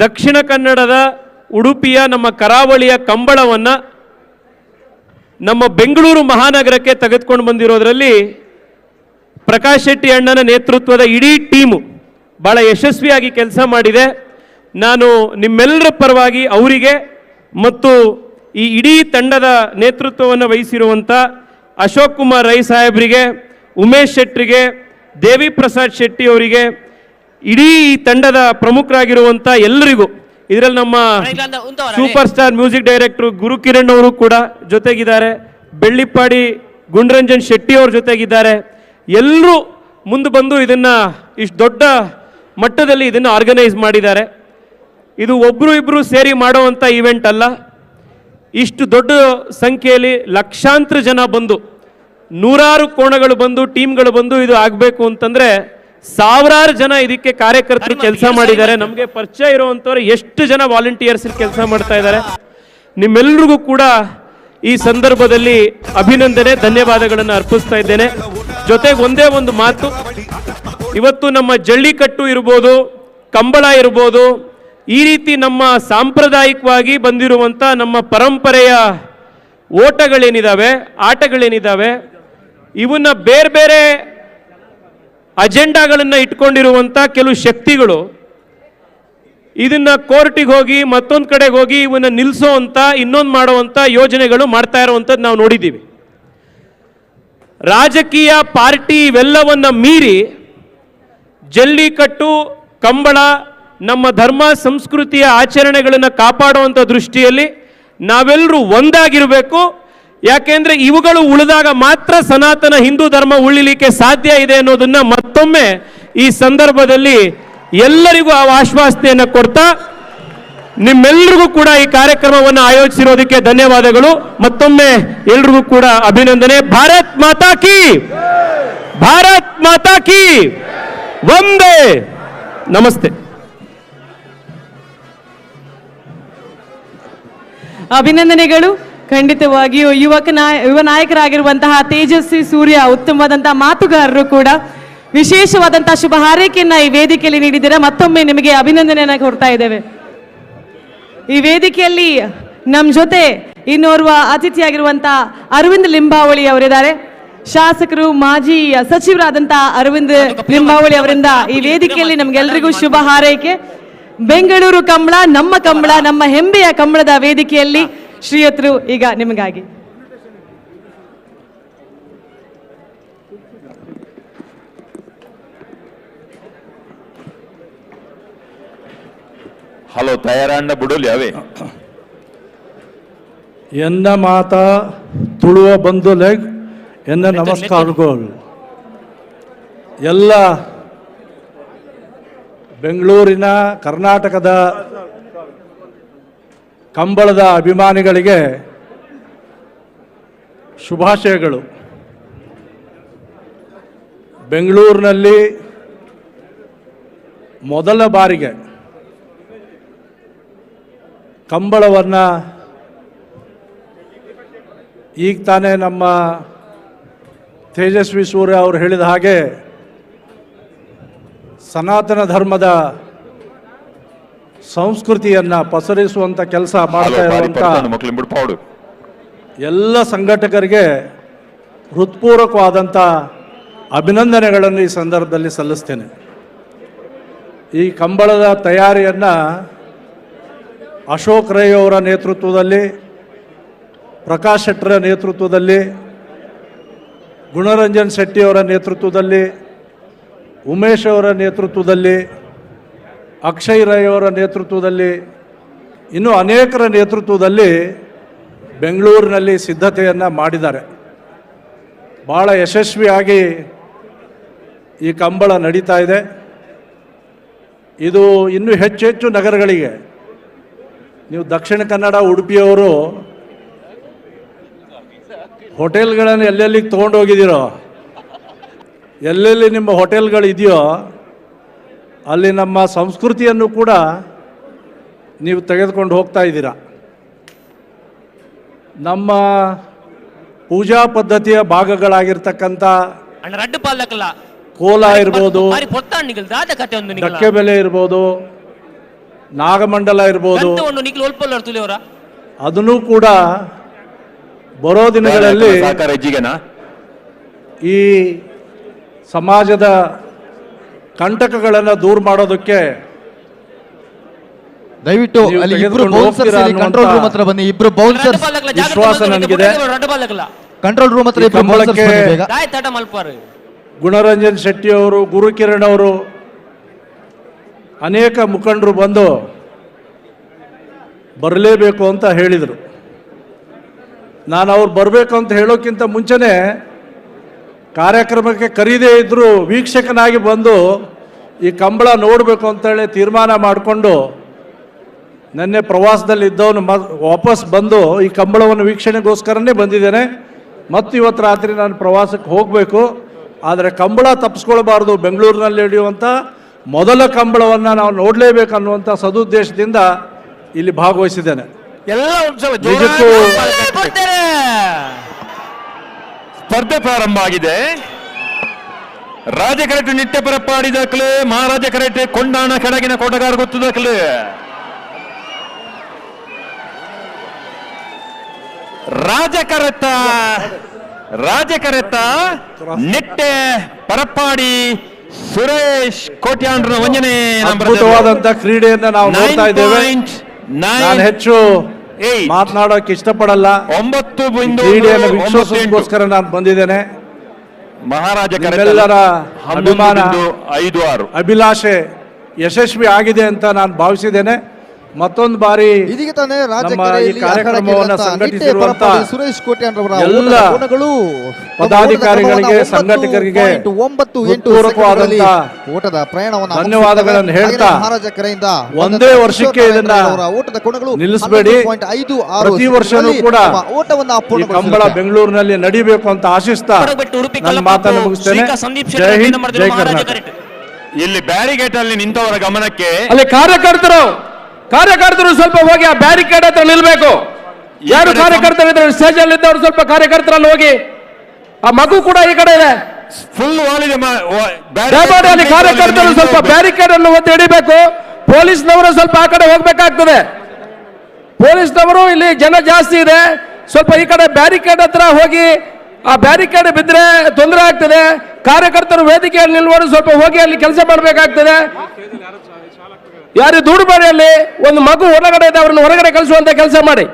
ದಕ್ಷಿಣ ಕನ್ನಡದ ಉಡುಪಿಯ ನಮ್ಮ ಕರಾವಳಿಯ ಕಂಬಳವನ್ನು ನಮ್ಮ ಬೆಂಗಳೂರು ಮಹಾನಗರಕ್ಕೆ ತೆಗೆದುಕೊಂಡು ಬಂದಿರೋದ್ರಲ್ಲಿ ಪ್ರಕಾಶ್ ಶೆಟ್ಟಿ ಅಣ್ಣನ ನೇತೃತ್ವದ ಇಡೀ ಟೀಮು ಭಾಳ ಯಶಸ್ವಿಯಾಗಿ ಕೆಲಸ ಮಾಡಿದೆ. ನಾನು ನಿಮ್ಮೆಲ್ಲರ ಪರವಾಗಿ ಅವರಿಗೆ ಮತ್ತು ಈ ಇಡೀ ತಂಡದ ನೇತೃತ್ವವನ್ನು ವಹಿಸಿರುವಂಥ ಅಶೋಕ್ ಕುಮಾರ್ ರೈ ಸಾಹೇಬರಿಗೆ, ಉಮೇಶ್ ಶೆಟ್ಟಿಗೆ, ದೇವಿ ಪ್ರಸಾದ್ ಶೆಟ್ಟಿ ಅವರಿಗೆ, ಇಡೀ ಈ ತಂಡದ ಪ್ರಮುಖರಾಗಿರುವಂಥ ಎಲ್ಲರಿಗೂ, ಇದರಲ್ಲಿ ನಮ್ಮ super star music director Gurukiran ಅವರು ಕೂಡ ಜೊತೆಗಿದ್ದಾರೆ, ಬೆಳ್ಳಿಪ್ಪಾಡಿ ಗುಂಡ್ರಂಜನ್ ಶೆಟ್ಟಿ ಅವ್ರ ಜೊತೆಗಿದ್ದಾರೆ. ಎಲ್ಲರೂ ಮುಂದೆ ಬಂದು ಇದನ್ನು ಇಷ್ಟು ದೊಡ್ಡ ಮಟ್ಟದಲ್ಲಿ ಇದನ್ನು ಆರ್ಗನೈಸ್ ಮಾಡಿದ್ದಾರೆ. ಇದು ಒಬ್ಬರು ಇಬ್ಬರು ಸೇರಿ ಮಾಡುವಂಥ ಇವೆಂಟ್ ಅಲ್ಲ. ಇಷ್ಟು ದೊಡ್ಡ ಸಂಖ್ಯೆಯಲ್ಲಿ ಲಕ್ಷಾಂತರ ಜನ ಬಂದು, ನೂರಾರು ಕೋಣಗಳು ಬಂದು, ಟೀಮ್ಗಳು ಬಂದು ಇದು ಆಗಬೇಕು ಅಂತಂದರೆ ಸಾವಿರಾರು ಜನ ಇದಕ್ಕೆ ಕಾರ್ಯಕರ್ತರು ಕೆಲಸ ಮಾಡಿದ್ದಾರೆ. ನಮಗೆ ಪರಿಚಯ ಇರುವಂಥವ್ರು ಎಷ್ಟು ಜನ ವಾಲಂಟಿಯರ್ಸ್ ಕೆಲಸ ಮಾಡ್ತಾ ಇದ್ದಾರೆ. ನಿಮ್ಮೆಲ್ರಿಗೂ ಕೂಡ ಈ ಸಂದರ್ಭದಲ್ಲಿ ಅಭಿನಂದನೆ, ಧನ್ಯವಾದಗಳನ್ನು ಅರ್ಪಿಸ್ತಾ ಇದ್ದೇನೆ. ಜೊತೆಗೆ ಒಂದೇ ಒಂದು ಮಾತು, ಇವತ್ತು ನಮ್ಮ ಜಳ್ಳಿಕಟ್ಟು ಇರ್ಬೋದು, ಕಂಬಳ ಇರ್ಬೋದು, ಈ ರೀತಿ ನಮ್ಮ ಸಾಂಪ್ರದಾಯಿಕವಾಗಿ ಬಂದಿರುವಂಥ ನಮ್ಮ ಪರಂಪರೆಯ ಓಟಗಳೇನಿದ್ದಾವೆ, ಆಟಗಳೇನಿದ್ದಾವೆ, ಇವನ್ನ ಬೇರೆ ಬೇರೆ ಅಜೆಂಡಾಗಳನ್ನು ಇಟ್ಕೊಂಡಿರುವಂಥ ಕೆಲವು ಶಕ್ತಿಗಳು ಇದನ್ನ ಕೋರ್ಟಿಗೆ ಹೋಗಿ ಮತ್ತೊಂದು ಕಡೆಗೆ ಹೋಗಿ ಇವನ್ನ ನಿಲ್ಲಿಸೋ ಅಂತ ಇನ್ನೊಂದು ಮಾಡುವಂಥ ಯೋಜನೆಗಳು ಮಾಡ್ತಾ ಇರುವಂಥದ್ದು ನಾವು ನೋಡಿದ್ದೀವಿ. ರಾಜಕೀಯ ಪಾರ್ಟಿ ಇವೆಲ್ಲವನ್ನ ಮೀರಿ ಜಲ್ಲಿಕಟ್ಟು, ಕಂಬಳ, ನಮ್ಮ ಧರ್ಮ ಸಂಸ್ಕೃತಿಯ ಆಚರಣೆಗಳನ್ನು ಕಾಪಾಡುವಂಥ ದೃಷ್ಟಿಯಲ್ಲಿ ನಾವೆಲ್ಲರೂ ಒಂದಾಗಿರಬೇಕು. ಯಾಕೆಂದ್ರೆ ಇವುಗಳು ಉಳಿದಾಗ ಮಾತ್ರ ಸನಾತನ ಹಿಂದೂ ಧರ್ಮ ಉಳಿಲಿಕ್ಕೆ ಸಾಧ್ಯ ಇದೆ ಅನ್ನೋದನ್ನ ಮತ್ತೊಮ್ಮೆ ಈ ಸಂದರ್ಭದಲ್ಲಿ ಎಲ್ಲರಿಗೂ ಆ ಆಶ್ವಾಸನೆಯನ್ನು ಕೊಡ್ತಾ, ನಿಮ್ಮೆಲ್ಲರಿಗೂ ಕೂಡ ಈ ಕಾರ್ಯಕ್ರಮವನ್ನು ಆಯೋಜಿಸಿರೋದಕ್ಕೆ ಧನ್ಯವಾದಗಳು. ಮತ್ತೊಮ್ಮೆ ಎಲ್ರಿಗೂ ಕೂಡ ಅಭಿನಂದನೆ. ಭಾರತ್ ಮಾತಾ ಕಿ, ಭಾರತ್ ಮಾತಾ ಕಿ, ವಂದೇ. ನಮಸ್ತೆ. ಅಭಿನಂದನೆಗಳು. ಖಂಡಿತವಾಗಿಯೂ ಯುವ ನಾಯಕರಾಗಿರುವಂತಹ ತೇಜಸ್ವಿ ಸೂರ್ಯ ಉತ್ತಮವಾದಂತಹ ಮಾತುಗಾರರು ಕೂಡ. ವಿಶೇಷವಾದಂತಹ ಶುಭ ಹಾರೈಕೆಯನ್ನ ಈ ವೇದಿಕೆಯಲ್ಲಿ ನೀಡಿದ್ದೀರಾ. ಮತ್ತೊಮ್ಮೆ ನಿಮಗೆ ಅಭಿನಂದನೆಯನ್ನ ಕೊಡ್ತಾ ಇದ್ದೇವೆ. ಈ ವೇದಿಕೆಯಲ್ಲಿ ನಮ್ಮ ಜೊತೆ ಇನ್ನೋರ್ವ ಅತಿಥಿಯಾಗಿರುವಂತಹ ಅರವಿಂದ್ ಲಿಂಬಾವಳಿ ಅವರಿದ್ದಾರೆ. ಶಾಸಕರು, ಮಾಜಿ ಸಚಿವರಾದಂತಹ ಅರವಿಂದ್ ಲಿಂಬಾವಳಿ ಅವರಿಂದ ಈ ವೇದಿಕೆಯಲ್ಲಿ ನಮ್ಗೆಲ್ರಿಗೂ ಶುಭ ಹಾರೈಕೆ. ಬೆಂಗಳೂರು ಕಂಬಳ, ನಮ್ಮ ಕಂಬಳ, ನಮ್ಮ ಹೆಮ್ಮೆಯ ಕಂಬಳದ ವೇದಿಕೆಯಲ್ಲಿ ಶ್ರೀಯುತರು ಈಗ ನಿಮಗಾಗಿ. ಹಲೋ, ತಯಾರಣ್ಣ ಬಿಡೋಲಿ ಅವೇ ಎನ್ನ ಮಾತ ತುಳುವ ಬಂಧುಲೆಗ್ ಎನ್ನ ನಮಸ್ಕಾರಗಳು. ಎಲ್ಲ ಬೆಂಗಳೂರಿನ ಕರ್ನಾಟಕದ ಕಂಬಳದ ಅಭಿಮಾನಿಗಳಿಗೆ ಶುಭಾಶಯಗಳು. ಬೆಂಗಳೂರಿನಲ್ಲಿ ಮೊದಲ ಬಾರಿಗೆ ಕಂಬಳವನ್ನು ಈಗ ತಾನೇ ನಮ್ಮ ತೇಜಸ್ವಿ ಸೂರ್ಯ ಅವರು ಹೇಳಿದ ಹಾಗೆ ಸನಾತನ ಧರ್ಮದ ಸಂಸ್ಕೃತಿಯನ್ನು ಪಸರಿಸುವಂಥ ಕೆಲಸ ಮಾಡ್ತಾ ಇರುವಂಥ ಎಲ್ಲ ಸಂಘಟಕರಿಗೆ ಹೃತ್ಪೂರ್ವಕವಾದಂಥ ಅಭಿನಂದನೆಗಳನ್ನು ಈ ಸಂದರ್ಭದಲ್ಲಿ ಸಲ್ಲಿಸ್ತೇನೆ. ಈ ಕಂಬಳದ ತಯಾರಿಯನ್ನು ಅಶೋಕ್ ರೈ ಅವರ ನೇತೃತ್ವದಲ್ಲಿ, ಪ್ರಕಾಶ್ ಶೆಟ್ಟರ ನೇತೃತ್ವದಲ್ಲಿ, ಗುಣರಂಜನ್ ಶೆಟ್ಟಿಯವರ ನೇತೃತ್ವದಲ್ಲಿ, ಉಮೇಶ್ ಅವರ ನೇತೃತ್ವದಲ್ಲಿ, ಅಕ್ಷಯ್ ರೈ ಅವರ ನೇತೃತ್ವದಲ್ಲಿ, ಇನ್ನೂ ಅನೇಕರ ನೇತೃತ್ವದಲ್ಲಿ ಬೆಂಗಳೂರಿನಲ್ಲಿ ಸಿದ್ಧತೆಯನ್ನು ಮಾಡಿದ್ದಾರೆ. ಭಾಳ ಯಶಸ್ವಿಯಾಗಿ ಈ ಕಂಬಳ ನಡೀತಾ ಇದೆ. ಇದು ಇನ್ನೂ ಹೆಚ್ಚು ಹೆಚ್ಚು ನಗರಗಳಿಗೆ, ನೀವು ದಕ್ಷಿಣ ಕನ್ನಡ ಉಡುಪಿಯವರು ಹೋಟೆಲ್ಗಳನ್ನು ಎಲ್ಲೆಲ್ಲಿಗೆ ತೊಗೊಂಡೋಗಿದ್ದೀರೋ, ಎಲ್ಲೆಲ್ಲಿ ನಿಮ್ಮ ಹೋಟೆಲ್ಗಳಿದೆಯೋ ಅಲ್ಲಿ ನಮ್ಮ ಸಂಸ್ಕೃತಿಯನ್ನು ಕೂಡ ನೀವು ತೆಗೆದುಕೊಂಡು ಹೋಗ್ತಾ ಇದ್ದೀರಾ. ನಮ್ಮ ಪೂಜಾ ಪದ್ಧತಿಯ ಭಾಗಗಳಾಗಿರ್ತಕ್ಕಂಥ ಕೋಲ ಇರ್ಬೋದು, ಡಕ್ಕೆ ಬೆಲೆ ಇರ್ಬೋದು, ನಾಗಮಂಡಲ ಇರ್ಬೋದು, ಅದನ್ನು ಕೂಡ ಬರೋ ದಿನಗಳಲ್ಲಿ ಈ ಸಮಾಜದ ಕಂಟಕಗಳನ್ನು ದೂರ ಮಾಡೋದಕ್ಕೆ ದಯವಿಟ್ಟು ಅಲ್ಲಿ ಇಬ್ರು ಬೌನ್ಸರ್ಸ್ ಕಂಟ್ರೋಲ್ ರೂಮ್ ಹತ್ರ ಬನ್ನಿ. ಇಬ್ರು ಬೌನ್ಸರ್ಸ್ ವಿಶ್ವಾಸ ನನಗಿದೆ. ಕಂಟ್ರೋಲ್ ರೂಮ್ ಹತ್ರ ಇಬ್ರು ಬೌನ್ಸರ್ಸ್ ಬನ್ನಿ ಬೇಗ. ಗುಣರಂಜನ್ ಶೆಟ್ಟಿ ಅವರು, ಗುರುಕಿರಣ್ ಅವರು, ಅನೇಕ ಮುಖಂಡರು ಬಂದು ಬರಲೇಬೇಕು ಅಂತ ಹೇಳಿದರು. ನಾನು ಅವ್ರು ಬರಬೇಕು ಅಂತ ಹೇಳೋಕ್ಕಿಂತ ಮುಂಚೆನೇ ಕಾರ್ಯಕ್ರಮಕ್ಕೆ ಕರೀದೇ ಇದ್ದರೂ ವೀಕ್ಷಕನಾಗಿ ಬಂದು ಈ ಕಂಬಳ ನೋಡಬೇಕು ಅಂತೇಳಿ ತೀರ್ಮಾನ ಮಾಡಿಕೊಂಡು ನೆನ್ನೆ ಪ್ರವಾಸದಲ್ಲಿ ಇದ್ದವನು ವಾಪಸ್ ಬಂದು ಈ ಕಂಬಳವನ್ನು ವೀಕ್ಷಣೆಗೋಸ್ಕರನೇ ಬಂದಿದ್ದೇನೆ. ಮತ್ತು ಇವತ್ತು ರಾತ್ರಿ ನಾನು ಪ್ರವಾಸಕ್ಕೆ ಹೋಗಬೇಕು. ಆದರೆ ಕಂಬಳ ತಪ್ಪಿಸ್ಕೊಳ್ಬಾರ್ದು, ಬೆಂಗಳೂರಿನಲ್ಲಿ ನಡೆಯುವಂಥ ಮೊದಲ ಕಂಬಳವನ್ನು ನಾವು ನೋಡಲೇಬೇಕು ಅನ್ನುವಂಥ ಸದುದ್ದೇಶದಿಂದ ಇಲ್ಲಿ ಭಾಗವಹಿಸಿದ್ದೇನೆ. ನಿಜಕ್ಕೂ ಸ್ಪರ್ಧೆ ಪ್ರಾರಂಭ ಆಗಿದೆ. ರಾಜಕರಟೆ ನಿಟ್ಟೆ ಪರಪ್ಪಾಡಿದಕ್ಲೆ ಮಹಾರಾಜ ಕರಟೆ ಕೊಂಡಾಣ ಕೆಳಗಿನ ಕೊಡಗಾರ ಗೊತ್ತದಕ್ಲೆ ರಾಜಕರತ ನಿಟ್ಟೆ ಪರಪ್ಪಾಡಿ ಸುರೇಶ್ ಕೋಟ್ಯಾಂಡ್ರ ವಂಜನೆ ಅದ್ಭುತವಾದಂತ ಕ್ರೀಡೆಯನ್ನ ನಾವು ನೋಡ್ತಾ ಇದ್ದೇವೆ. ನಾನು ಹೆಚ್ಚು ಮಾತನಾಡೋಕೆ ಇಷ್ಟಪಡಲ್ಲ. 9 ಕ್ರೀಡೆಯನ್ನು ವೀಕ್ಷಿಸೋದಕ್ಕೋಸ್ಕರ ನಾನು ಬಂದಿದ್ದೇನೆ. ಮಹಾರಾಜ ಎಲ್ಲರ ಅಭಿಮಾನ 5-6 ಅಭಿಲಾಷೆ ಯಶಸ್ವಿ ಆಗಿದೆ ಅಂತ ನಾನು ಭಾವಿಸಿದ್ದೇನೆ. ಮತ್ತೊಂದು ಬಾರಿ ಇದೀಗ ತಾನೇ ಈ ಕಾರ್ಯಕ್ರಮವನ್ನು ಸಂಘಟಿಸಿರುವಂತ ಸುರೇಶ್ ಕೋಟ್ಯಾನ್ರವರ ಎಲ್ಲ ಪದಾಧಿಕಾರಿಗಳಿಗೆ, ಸಂಘಟಕರಿಗೆ ಓಟದ ಪ್ರಯಾಣವನ್ನು ಧನ್ಯವಾದಗಳನ್ನು ಹೇಳ್ತಾ, ಒಂದೇ ವರ್ಷಕ್ಕೆ ಇದನ್ನ ನಿಲ್ಲಿಸಬೇಡಿ, ಪ್ರತಿ ವರ್ಷನೂ ಕೂಡ ಈ ಕಂಬಳ ಬೆಂಗಳೂರಿನಲ್ಲಿ ನಡೀಬೇಕು ಅಂತ ಆಶಿಸ್ತಾ ನನ್ನ ಮಾತನ್ನು ಮುಗಿಸ್ತೇನೆ. ಜೈ ಹಿಂದ್, ಜೈ ಕರ್ನಾಟಕ. ಇಲ್ಲಿ ಬ್ಯಾರಿಗೇಟ್ ಅಲ್ಲಿ ನಿಂತವರ ಗಮನಕ್ಕೆ, ಅಲ್ಲಿ ಕಾರ್ಯಕರ್ತರು ಸ್ವಲ್ಪ ಹೋಗಿ ಆ ಬ್ಯಾರಿಕೇಡ್ ಹತ್ರ ನಿಲ್ಬೇಕು. ಯಾರು ಕಾರ್ಯಕರ್ತರು ಸ್ಟೇಜ್ ಅಲ್ಲಿ ಇದ್ದವರು ಸ್ವಲ್ಪ ಕಾರ್ಯಕರ್ತರಲ್ಲಿ ಹೋಗಿ, ಆ ಮಗು ಕೂಡ ಈ ಕಡೆ ಇದೆ, ಫುಲ್ ಅಲ್ಲಿ ಕಾರ್ಯಕರ್ತರು ಸ್ವಲ್ಪ ಬ್ಯಾರಿಕೇಡ್ ಅನ್ನು ಒತ್ತಿ ಹಿಡಿಬೇಕು. ಪೊಲೀಸ್ನವರು ಸ್ವಲ್ಪ ಆ ಕಡೆ ಹೋಗ್ಬೇಕಾಗ್ತದೆ. ಪೊಲೀಸ್ನವರು ಇಲ್ಲಿ ಜನ ಜಾಸ್ತಿ ಇದೆ, ಸ್ವಲ್ಪ ಈ ಕಡೆ ಬ್ಯಾರಿಕೇಡ್ ಹತ್ರ ಹೋಗಿ, ಆ ಬ್ಯಾರಿಕೇಡ್ ಬಿದ್ದರೆ ತೊಂದರೆ ಆಗ್ತದೆ. ಕಾರ್ಯಕರ್ತರು ವೇದಿಕೆಯಲ್ಲಿ ನಿಲ್ಲುವರು ಸ್ವಲ್ಪ ಹೋಗಿ ಅಲ್ಲಿ ಕೆಲಸ ಮಾಡಬೇಕಾಗ್ತದೆ. ಯಾರು ದುಡ್ಡು ಅಲ್ಲಿ ಒಂದು ಮಗು ಹೊರಗಡೆ ಇದೆ, ಅವ್ರನ್ನ ಹೊರಗಡೆ ಕಳಿಸುವಂತ ಕೆಲಸ ಮಾಡಿ.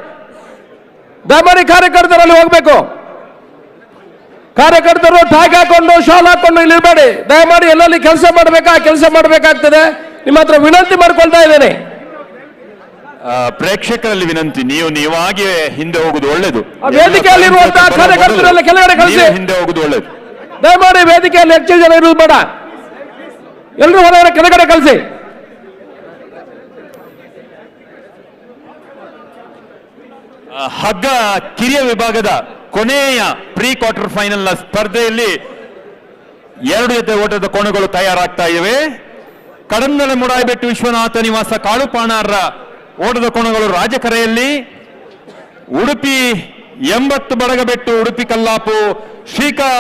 ದಯಮಾಡಿ ಕಾರ್ಯಕರ್ತರಲ್ಲಿ ಹೋಗ್ಬೇಕು. ಕಾರ್ಯಕರ್ತರು ಟಾಗ್ ಹಾಕೊಂಡು ಶಾಲ್ ಹಾಕೊಂಡು ಇಲ್ಲಿ ಇರಬೇಡಿ. ದಯಮಾಡಿ ಎಲ್ಲಲ್ಲಿ ಕೆಲಸ ಮಾಡಬೇಕಾ ಕೆಲಸ ಮಾಡಬೇಕಾಗ್ತದೆ. ನಿಮ್ಮ ಹತ್ರ ವಿನಂತಿ ಮಾಡ್ಕೊಳ್ತಾ ಇದ್ದೇನೆ. ಪ್ರೇಕ್ಷಕರಲ್ಲಿ ವಿನಂತಿ, ನೀವಾಗೆ ಹಿಂದೆ ಹೋಗುದು ಒಳ್ಳೇದು. ವೇದಿಕೆಯಲ್ಲಿರುವಂತಹ ಕಾರ್ಯಕರ್ತರೆಲ್ಲ ಕೆಳಗಡೆ ಕಳಿಸಿ, ಹಿಂದೆ ಹೋಗುದು ಒಳ್ಳೇದು. ದಯಮಾಡಿ ವೇದಿಕೆಯಲ್ಲಿ ಹೆಚ್ಚು ಜನ ಇರುವುದು ಬೇಡ, ಎಲ್ಲರೂ ಹೊರಗಡೆ ಕೆಳಗಡೆ ಕಳಿಸಿ. ಹಗ್ಗ ಕಿರಿಯ ವಿಭಾಗದ ಕೊನೆಯ ಪ್ರೀ ಕ್ವಾರ್ಟರ್ ಫೈನಲ್ ನ ಸ್ಪರ್ಧೆಯಲ್ಲಿ 2 ಜೊತೆ ಓಟದ ಕೋಣಗಳು ತಯಾರಾಗ್ತಾ ಇವೆ. ಕಡಂದಲೆ ಮುಡಾಯಿಬೆಟ್ಟು ವಿಶ್ವನಾಥ ನಿವಾಸ ಕಾಳುಪಾಣಾರ ಓಟದ ಕೋಣಗಳು ರಾಜಕರೆಯಲ್ಲಿ, ಉಡುಪಿ 80 ಬಡಗಬೆಟ್ಟು ಉಡುಪಿ ಕಲ್ಲಾಪು ಶ್ರೀಕಾ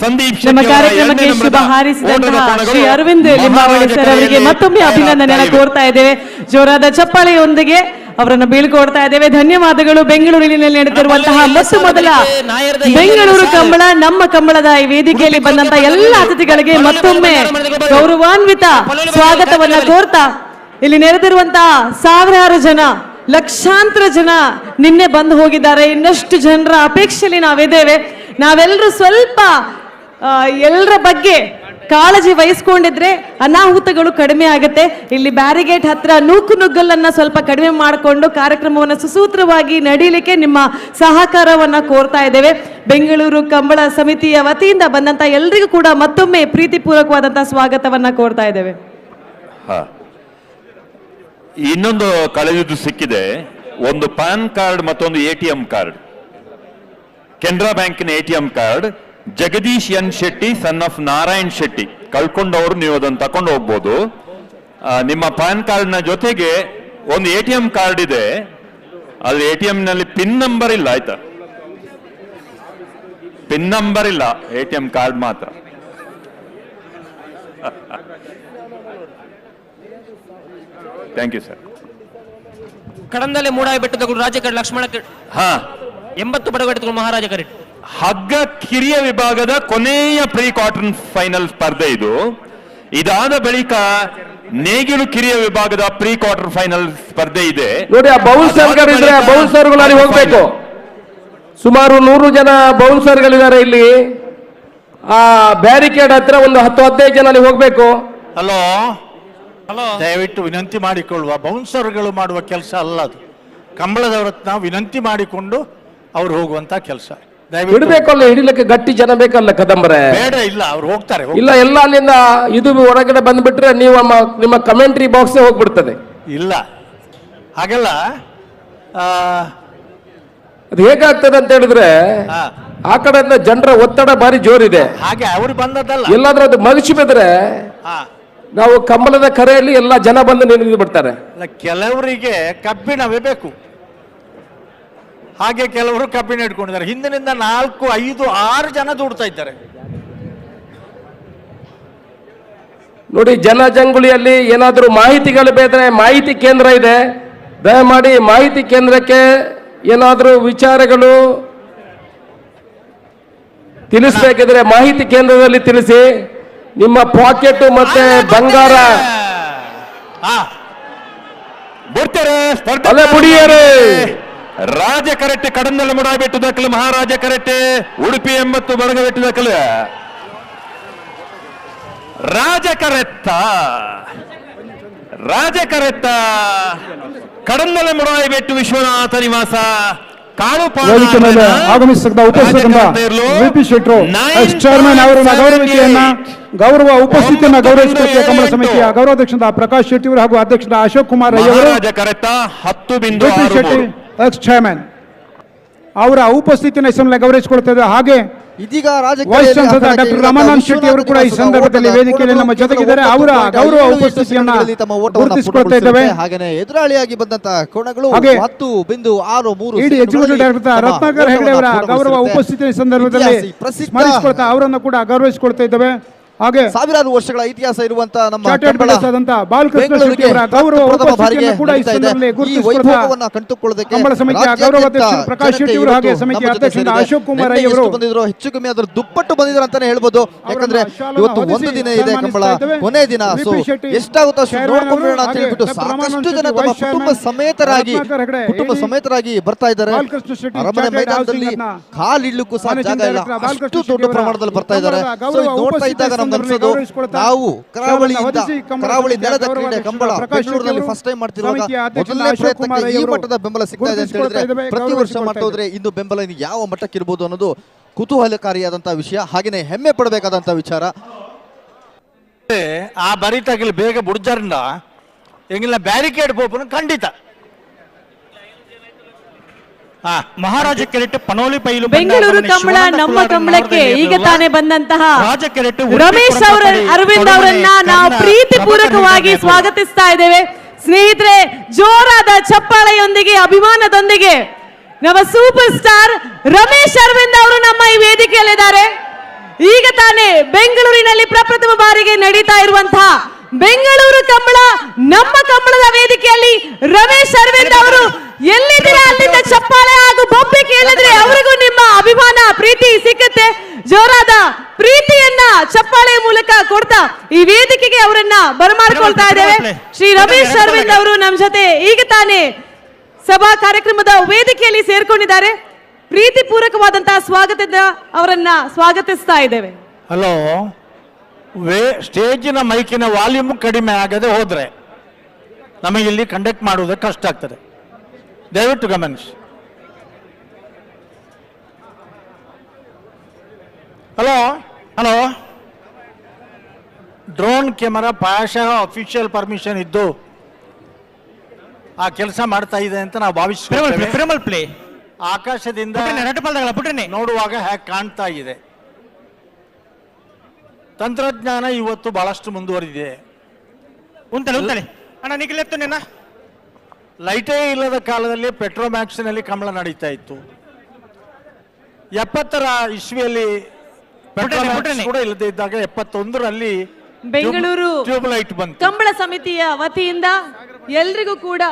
ಸಂದೀಪ್ ನಮ್ಮ ಕಾರ್ಯಕ್ರಮಕ್ಕೆ ಶುಭ ಹಾರೈಸಿದಂತಹ ಶ್ರೀ ಅರವಿಂದ್ ಲಿಂಬಾವಳಿ ಸರ್ ಅವರಿಗೆ ಮತ್ತೊಮ್ಮೆ ಅಭಿನಂದನೆಯನ್ನು ಕೋರ್ತಾ ಇದ್ದೇವೆ. ಜೋರಾದ ಚಪ್ಪಾಳೆಯೊಂದಿಗೆ ಅವರನ್ನು ಬೀಳ್ಕೊಡ್ತಾ ಇದ್ದೇವೆ. ಧನ್ಯವಾದಗಳು. ಬೆಂಗಳೂರಿನಲ್ಲಿ ನಡೆದಿರುವಂತಹ ಮೊದಲ ಬೆಂಗಳೂರು ಕಂಬಳ ನಮ್ಮ ಕಂಬಳದ ಈ ವೇದಿಕೆಯಲ್ಲಿ ಬಂದಂತಹ ಎಲ್ಲ ಅತಿಥಿಗಳಿಗೆ ಮತ್ತೊಮ್ಮೆ ಗೌರವಾನ್ವಿತ ಸ್ವಾಗತವನ್ನ ಕೋರ್ತಾ, ಇಲ್ಲಿ ನೆರೆದಿರುವಂತಹ ಸಾವಿರಾರು ಜನ, ಲಕ್ಷಾಂತರ ಜನ ನಿನ್ನೆ ಬಂದು ಹೋಗಿದ್ದಾರೆ. ಇನ್ನಷ್ಟು ಜನರ ಅಪೇಕ್ಷೆಯಲ್ಲಿ ನಾವಿದ್ದೇವೆ. ನಾವೆಲ್ಲರೂ ಸ್ವಲ್ಪ ಎಲ್ಲರ ಬಗ್ಗೆ ಕಾಳಜಿ ವಹಿಸ್ಕೊಂಡಿದ್ರೆ ಅನಾಹುತಗಳು ಕಡಿಮೆ ಆಗುತ್ತೆ. ಇಲ್ಲಿ ಬ್ಯಾರಿಗೇಟ್ ಹತ್ರ ನುಗ್ಗಲ್ಲನ್ನ ಸ್ವಲ್ಪ ಕಡಿಮೆ ಮಾಡಿಕೊಂಡು ಕಾರ್ಯಕ್ರಮವನ್ನು ಸುಸೂತ್ರವಾಗಿ ನಡೀಲಿಕ್ಕೆ ನಿಮ್ಮ ಸಹಕಾರವನ್ನ ಕೋರ್ತಾ ಇದ್ದೇವೆ. ಬೆಂಗಳೂರು ಕಂಬಳ ಸಮಿತಿಯ ವತಿಯಿಂದ ಬಂದಂತ ಎಲ್ರಿಗೂ ಕೂಡ ಮತ್ತೊಮ್ಮೆ ಪ್ರೀತಿಪೂರ್ವಕವಾದಂತಹ ಸ್ವಾಗತವನ್ನ ಕೋರ್ತಾ ಇದ್ದೇವೆ. ಇನ್ನೊಂದು ಕಳೆಯುವುದು ಸಿಕ್ಕಿದೆ, ಒಂದು ಪಾನ್ ಕಾರ್ಡ್ ಮತ್ತೊಂದು ATM ಕಾರ್ಡ್. ಕೆನರಾ ಬ್ಯಾಂಕಿನ ATM card Jagadish N Shetty son of Narayan Shetty ಕಳ್ಕೊಂಡವರು, ನೀವು ಅದನ್ನು ತಕೊಂಡು ಹೋಗ್ಬೋದು. ನಿಮ್ಮ ಪಾನ್ ಕಾರ್ಡ್ನ ಜೊತೆಗೆ ಒಂದು ATM ಕಾರ್ಡ್ ಇದೆ, ಅಲ್ಲಿ ATM ನಲ್ಲಿ ಪಿನ್ ನಂಬರ್ ಇಲ್ಲ, ಆಯ್ತಾ? ಪಿನ್ ನಂಬರ್ ಇಲ್ಲ, ATM ಕಾರ್ಡ್ ಮಾತ್ರ. Thank you sir. ಕಡಂದಲೆ ಮೂಡಾಯಿಬೆಟ್ಟದ ರಾಜಕರೆ ಲಕ್ಷ್ಮಣ 80 ಬಡಗಟ್ಟಗಳು ಮಹಾರಾಜ ಕರೆ. ಹಗ್ಗ ಕಿರಿಯ ವಿಭಾಗದ ಕೊನೆಯ ಪ್ರೀ ಕ್ವಾರ್ಟರ್ ಫೈನಲ್ ಸ್ಪರ್ಧೆ ಇದು. ಇದಾದ ಬಳಿಕ ನೇಗಿಲು ಕಿರಿಯ ವಿಭಾಗದ ಪ್ರೀ ಕ್ವಾರ್ಟರ್ ಫೈನಲ್ ಸ್ಪರ್ಧೆ ಇದೆ. ನೋಡಿ, ಆ ಬೌನ್ಸರ್ಗಳಿದ್ರೆ ಬೌನ್ಸರ್ಗಳು ಅಲ್ಲಿ ಹೋಗ್ಬೇಕು. ಸುಮಾರು 100 ಜನ ಬೌನ್ಸರ್ಗಳಿದ್ದಾರೆ ಇಲ್ಲಿ. ಆ ಬ್ಯಾರಿಕೇಡ್ ಹತ್ರ ಒಂದು 10-15 ಜನ ಅಲ್ಲಿ ಹೋಗ್ಬೇಕು. ಹಲೋ, ದಯವಿಟ್ಟು ವಿನಂತಿ ಮಾಡಿಕೊಳ್ಳುವ, ಬೌನ್ಸರ್ಗಳು ಮಾಡುವ ಕೆಲಸ ಅಲ್ಲ ಅದು. ಕಂಬಳದವರ ನಾವು ವಿನಂತಿ ಮಾಡಿಕೊಂಡು ಅವ್ರು ಹೋಗುವಂತ ಕೆಲಸ. ಬಿಡ್ಬೇಕಲ್ಲ, ಹಿಡಿಲಿಕ್ಕೆ ಗಟ್ಟಿ ಜನ ಬೇಕಲ್ಲ ಕದಂಬರೆ. ಬೇಡ, ಇಲ್ಲ, ಅವ್ರು ಹೋಗ್ತಾರೆ. ಇಲ್ಲ, ಎಲ್ಲ ಅಲ್ಲಿಂದ ಇದು ಹೊರಗಡೆ ಬಂದ್ಬಿಟ್ರೆ ನೀವು ನಿಮ್ಮ ಕಮೆಂಟ್ರಿ ಬಾಕ್ಸ್ ಹೋಗ್ಬಿಡ್ತದೆ. ಇಲ್ಲ, ಹಾಗೆಲ್ಲ ಅದು ಹೇಗಾಗ್ತದೆ ಅಂತ ಹೇಳಿದ್ರೆ ಆ ಕಡೆಯಿಂದ ಜನರ ಒತ್ತಡ ಬಾರಿ ಜೋರಿದೆ. ಹಾಗೆ ಅವ್ರು ಬಂದದ್ದಲ್ಲ, ಎಲ್ಲಾದ್ರೂ ಅದು ಮಗಿಸಿ ಬಿದ್ರೆ ನಾವು ಕಂಬಳದ ಕರೆಯಲ್ಲಿ ಎಲ್ಲ ಜನ ಬಂದು ನಿಂತು ಬಿಡ್ತಾರೆ. ಕೆಲವರಿಗೆ ಕಬ್ಬಿಣವೇ ಬೇಕು, ಹಾಗೆ ಕೆಲವರು ಕಬ್ಬಿಣ ಇಟ್ಕೊಂಡಿದ್ದಾರೆ. ಹಿಂದಿನಿಂದ 4, 5, 6 ಜನ ದುಡ್ತಾ ಇದ್ದಾರೆ. ನೋಡಿ, ಜನಜಂಗುಳಿಯಲ್ಲಿ ಏನಾದರೂ ಮಾಹಿತಿಗಳು ಬೇರೆ ಮಾಹಿತಿ ಕೇಂದ್ರ ಇದೆ. ದಯಮಾಡಿ ಮಾಹಿತಿ ಕೇಂದ್ರಕ್ಕೆ ಏನಾದರೂ ವಿಚಾರಗಳು ತಿಳಿಸ್ಬೇಕಿದ್ರೆ ಮಾಹಿತಿ ಕೇಂದ್ರದಲ್ಲಿ ತಿಳಿಸಿ. ನಿಮ್ಮ ಪಾಕೆಟ್ ಮತ್ತೆ ಬಂಗಾರ ಬುಡಿಯರೆ ರಾಜ ಕರೆಟ್ಟೆ ಕಡಂದಲೆ ಮುಡಾಯಿಬೆಟ್ಟು ದಕ್ಕಲು ಮಹಾರಾಜ ಕರೆಟ್ಟೆ ಉಡುಪಿ 80 ಬಡಗಬೆಟ್ಟು ದಕ್ಕಲು ರಾಜ ಕರೆತ್ತ ಕಡಂದಲೆ ಮುಡಾಯಿಬೆಟ್ಟು ವಿಶ್ವನಾಥ ನಿವಾಸ ವೇದಿಕೆ ಮೇಲೆ ಆಗಮಿಸಿದ ಉಪಸ್ಥಿತರಿಂದ VP ಶೆಟ್ರು ಎಕ್ಸ್ ಚೇರ್ಮನ್ ಅವರನ್ನ ಗೌರವ ಉಪಸ್ಥಿತಿಯನ್ನು ಗೌರವಿಸಿಕೊಳ್ಳುವ ಕಂಬಳ ಸಮಿತಿಯ ಗೌರವಾಧ್ಯಕ್ಷರಾದ ಪ್ರಕಾಶ್ ಶೆಟ್ಟಿ ಅವರು ಹಾಗೂ ಅಧ್ಯಕ್ಷರಾದ ಅಶೋಕ್ ಕುಮಾರ್ ರೈ ಅವರು, VP ಶೆಟ್ಟಿ ಎಕ್ಸ್ ಚೇರ್ಮನ್ ಅವರ ಉಪಸ್ಥಿತಿಯನ್ನು ಈ ಸಮಯ ಗೌರವಿಸಿಕೊಳ್ತೇವೆ. ಹಾಗೆ ಇದೀಗ vice chancellor doctor Ramanand Shetty ಅವರು ಕೂಡ ಈ ಸಂದರ್ಭದಲ್ಲಿ ವೇದಿಕೆಯಲ್ಲಿ ನಮ್ಮ ಜೊತೆಗಿದ್ದಾರೆ. ಅವರ ಗೌರವ ಉಪಸ್ಥಿತಿಯನ್ನು ಗುರುತಿಸಿಕೊಳ್ತಾ ಇದ್ದೇವೆ. ಹಾಗೆ ಎದುರಾಳಿಯಾಗಿ ಬಂದಂತಹ ಕೋಣಗಳು 10.63 ಇಡಿ ಎಕ್ಸಿಕ್ಯೂಟಿವ್ ಡೈರೆಕ್ಟರ್ ರತ್ನಾಕರ್ ಹೆಗಡೆ ಅವರ ಗೌರವ ಉಪಸ್ಥಿತಿಯ ಸಂದರ್ಭದಲ್ಲಿ ಸ್ಮರಿಸಿಕೊಳ್ತಾ ಅವರನ್ನು ಕೂಡ ಗೌರವಿಸಿಕೊಳ್ತಾ ಇದ್ದೇವೆ. ಹಾಗೆ ಸಾವಿರಾರು ವರ್ಷಗಳ ಇತಿಹಾಸ ಇರುವಂತಹ ನಮ್ಮ ಬಾಲಕೃಷ್ಣ ಶೆಟ್ಟಿ ಅವರ ಗೌರವ ಉಪಸ್ಥಿತಿಯನ್ನು ಕೂಡ ಈ ಸಂದರ್ಭದಲ್ಲಿ ಗುರುತಿಸಿಕೊಳ್ತಾ ಕಂಬಳ ಸಮಿತಿಯ ಗೌರವಾಧ್ಯಕ್ಷ ಪ್ರಕಾಶ್ ಶೆಟ್ಟಿ ಅವರು ಹಾಗೆ ಸಮಿತಿಯ ಅಧ್ಯಕ್ಷರಾದ ಅಶೋಕ್ ಕುಮಾರ್ ರೈ ಅವರು ಬಂದಿದ್ರು. ಹೆಚ್ಚು ಕಮ್ಮಿ ಅದರ ದುಪ್ಪಟ್ಟು ಬಂದಿದ್ರು ಅಂತಾನೆ ಹೇಳ್ಬೋದು. ಯಾಕಂದ್ರೆ ಇವತ್ತು ಒಂದು ದಿನ ಇದೆ ಕಂಬಳ, ಕೊನೆ ದಿನ. ಸೊ ಎಷ್ಟಾಗುತ್ತೋ ಅಷ್ಟು ನೋಡ್ಕೊಂಡ್ಬಿಡೋಣ ಅಂತ ಹೇಳ್ಬಿಟ್ಟು ಸಾಕಷ್ಟು ಜನ ತಮ್ಮ ಕುಟುಂಬ ಸಮೇತರಾಗಿ ಬರ್ತಾ ಇದ್ದಾರೆ. ಅರಮನೆ ಮೈದಾನದಲ್ಲಿ ಕಾಲಿಡ್ಲಿಕ್ಕೂ ಸಹ ಜಾಗ ಇಲ್ಲ, ಅಷ್ಟು ದೊಡ್ಡ ಪ್ರಮಾಣದಲ್ಲಿ ಬರ್ತಾ ಇದ್ದಾರೆ. ಸೊ ನೋಡ್ತಾ ಇದ್ದಾಗ ನಮ್ಮ ನನ್ಗನ್ಸೋದು ನಾವು ಕರಾವಳಿ ನೆಲದ ಕ್ರೀಡೆ ಕಂಬಳ ಬೆಂಗಳೂರಿನಲ್ಲಿ ಫಸ್ಟ್ ಟೈಮ್ ಮಾಡ್ತಿರುವಾಗ ಮೊದಲನೇ ಪ್ರಯತ್ನಕ್ಕೆ ಈ ಮಟ್ಟದ ಬೆಂಬಲ ಸಿಗ್ತಾ ಇದೆ ಅಂತ ಹೇಳಿದ್ರೆ ಪ್ರತಿ ವರ್ಷ ಮಾಡ್ತಾ ಹೋದ್ರೆ ಇನ್ನು ಬೆಂಬಲ ಇನ್ನು ಯಾವ ಮಟ್ಟಕ್ಕೆ ಇರ್ಬೋದು ಅನ್ನೋದು ಕುತೂಹಲಕಾರಿಯಾದಂತಹ ವಿಷಯ, ಹಾಗೇನೆ ಹೆಮ್ಮೆ ಪಡಬೇಕಾದಂತಹ ವಿಚಾರ. ಆ ಬರಿತಾಗಿಲ್ ಬೇಗ ಬುಡ್ಜರಿಂದ ಎಂಗಿಲ್ಲ ಬ್ಯಾರಿಕೇಡ್ ಪೋಪನು ಖಂಡಿತ ಮಹಾರಾಜ ಕೆರೆಟ್ ಪನೋಲಿ ಪೈಲು ಬೆಂಗಳೂರು ಕಂಬಳ ನಮ್ಮ ಕಂಬಳಕ್ಕೆ ಈಗ ತಾನೇ ಬಂದಂತಹ ರಮೇಶ್ ಅರವಿಂದ್ ಅವರನ್ನ ನಾವು ಪ್ರೀತಿ ಪೂರ್ವಕವಾಗಿ ಸ್ವಾಗತಿಸ್ತಾ ಇದ್ದೇವೆ. ಸ್ನೇಹಿತರೆ, ಜೋರಾದ ಚಪ್ಪಾಳೆಯೊಂದಿಗೆ ಅಭಿಮಾನದೊಂದಿಗೆ ನಮ್ಮ ಸೂಪರ್ ಸ್ಟಾರ್ ರಮೇಶ್ ಅರವಿಂದ್ ಅವರು ನಮ್ಮ ಈ ವೇದಿಕೆಯಲ್ಲಿದ್ದಾರೆ. ಈಗ ತಾನೇ ಬೆಂಗಳೂರಿನಲ್ಲಿ ಪ್ರಪ್ರಥಮ ಬಾರಿಗೆ ನಡೀತಾ ಇರುವಂತಹ ಬೆಂಗಳೂರು ಕಂಬಳ ನಮ್ಮ ಕಂಬಳದ ವೇದಿಕೆಯಲ್ಲಿ ರಮೇಶ್ ಅರವಿಂದ್ ಅವರು ಎಲ್ಲಿದ್ದೀರಾ ಅಲ್ಲಿಂದ ಚಪ್ಪಾಳೆ ಹಾಗೂ ಬೊಬ್ಬೆ ಕೇಳಿದ್ರೆ ಅವರಿಗೂ ನಿಮ್ಮ ಅಭಿಮಾನ ಪ್ರೀತಿ ಸಿಕ್ಕುತ್ತೆ. ಜೋರಾದ ಪ್ರೀತಿಯನ್ನ ಚಪ್ಪಾಳೆ ಮೂಲಕ ಕೊಡ್ತಾ ಈ ವೇದಿಕೆಗೆ ಅವರನ್ನ ಬರಮಾಡ್ಕೊಳ್ತಾ ಇದ್ದೇವೆ. ಶ್ರೀ ರಮೇಶ್ ಅರವಿಂದ್ ಅವರು ನಮ್ಮ ಜೊತೆ ಈಗ ತಾನೇ ಸಭಾ ಕಾರ್ಯಕ್ರಮದ ವೇದಿಕೆಯಲ್ಲಿ ಸೇರ್ಕೊಂಡಿದ್ದಾರೆ. ಪ್ರೀತಿ ಪೂರ್ವಕವಾದಂತಹ ಸ್ವಾಗತದ ಅವರನ್ನ ಸ್ವಾಗತಿಸ್ತಾ ಇದ್ದೇವೆ. ಹಲೋ, ಸ್ಟೇಜಿನ ಮೈಕಿನ ವಾಲ್ಯೂಮ್ ಕಡಿಮೆ ಆಗದೆ ಹೋದ್ರೆ ನಮಗೆ ಇಲ್ಲಿ ಕಂಡಕ್ಟ್ ಮಾಡುವುದಕ್ಕೆ ಕಷ್ಟ ಆಗ್ತದೆ, ದಯವಿಟ್ಟು ಗಮನಿಸಿ. ಹಲೋ ಹಲೋ, ಡ್ರೋನ್ ಕ್ಯಾಮರಾ ಪ್ರಾಯಶಃ ಅಫಿಷಿಯಲ್ ಪರ್ಮಿಷನ್ ಇದ್ದು ಆ ಕೆಲಸ ಮಾಡ್ತಾ ಇದೆ ಅಂತ ನಾವು ಭಾವಿಸ್ತೇವೆ. ಆಕಾಶದಿಂದ ನೋಡುವಾಗ ಹೇಗೆ ಕಾಣ್ತಾ ಇದೆ. ತಂತ್ರಜ್ಞಾನ ಇವತ್ತು ಬಹಳಷ್ಟು ಮುಂದುವರಿದಿದೆ. ಲೈಟೇ ಇಲ್ಲದ ಕಾಲದಲ್ಲಿ ಪೆಟ್ರೋಮ್ಯಾಕ್ಸ್ನಲ್ಲಿ ಕಂಬಳ ನಡೀತಾ ಇತ್ತು. 70ರ ಇಸ್ವಿಯಲ್ಲಿ ಕೂಡ ಇಲ್ಲದೆ ಇದ್ದಾಗ 71ರಲ್ಲಿ ಬೆಂಗಳೂರು ಟ್ಯೂಬ್ಲೈಟ್ ಬಂತು. ಕಂಬಳ ಸಮಿತಿಯ ವತಿಯಿಂದ ಎಲ್ರಿಗೂ ಕೂಡ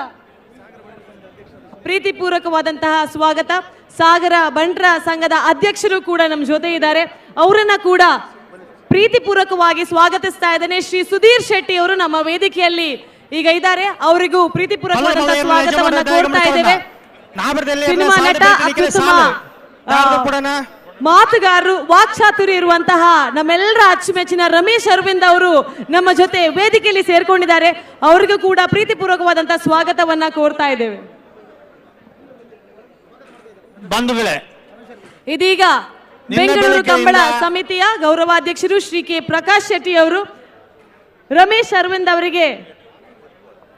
ಪ್ರೀತಿ ಪೂರ್ವಕವಾದಂತಹ ಸ್ವಾಗತ. ಸಾಗರ ಬಂಟ್ರ ಸಂಘದ ಅಧ್ಯಕ್ಷರು ಕೂಡ ನಮ್ಮ ಜೊತೆ ಇದ್ದಾರೆ, ಅವರನ್ನ ಕೂಡ ಪ್ರೀತಿ ಪೂರ್ವಕವಾಗಿ ಸ್ವಾಗತಿಸ್ತಾ ಇದ್ದೇನೆ. ಶ್ರೀ ಸುಧೀರ್ ಶೆಟ್ಟಿ ಅವರು ನಮ್ಮ ವೇದಿಕೆಯಲ್ಲಿ ಈಗ ಇದ್ದಾರೆ, ಅವರಿಗೂ ಪ್ರೀತಿ ಪೂರ್ವಕವಾದಂತಹ ಸ್ವಾಗತವನ್ನ ಕೋರ್ತಾ ಇದ್ದೇವೆ. ಸಿನಿಮಾ ನಟ, ಅತ್ಯುತ್ತಮ ಮಾತುಗಾರರು, ವಾಕ್ಚಾತುರ್ಯ ಇರುವಂತಹ ನಮ್ಮೆಲ್ಲರ ಅಚ್ಚುಮೆಚ್ಚಿನ ರಮೇಶ್ ಅರವಿಂದ್ ಅವರು ನಮ್ಮ ಜೊತೆ ವೇದಿಕೆಯಲ್ಲಿ ಸೇರ್ಕೊಂಡಿದ್ದಾರೆ, ಅವರಿಗೂ ಕೂಡ ಪ್ರೀತಿ ಪೂರ್ವಕವಾದಂತಹ ಸ್ವಾಗತವನ್ನ ಕೋರ್ತಾ ಇದ್ದೇವೆ. ಬಂಧುಗಳೇ, ಇದೀಗ ಬೆಂಗಳೂರು ಕಂಬಳ ಸಮಿತಿಯ ಗೌರವಾಧ್ಯಕ್ಷರು ಶ್ರೀ ಕೆ ಪ್ರಕಾಶ್ ಶೆಟ್ಟಿ ಅವರು ರಮೇಶ್ ಅರವಿಂದ್ ಅವರಿಗೆ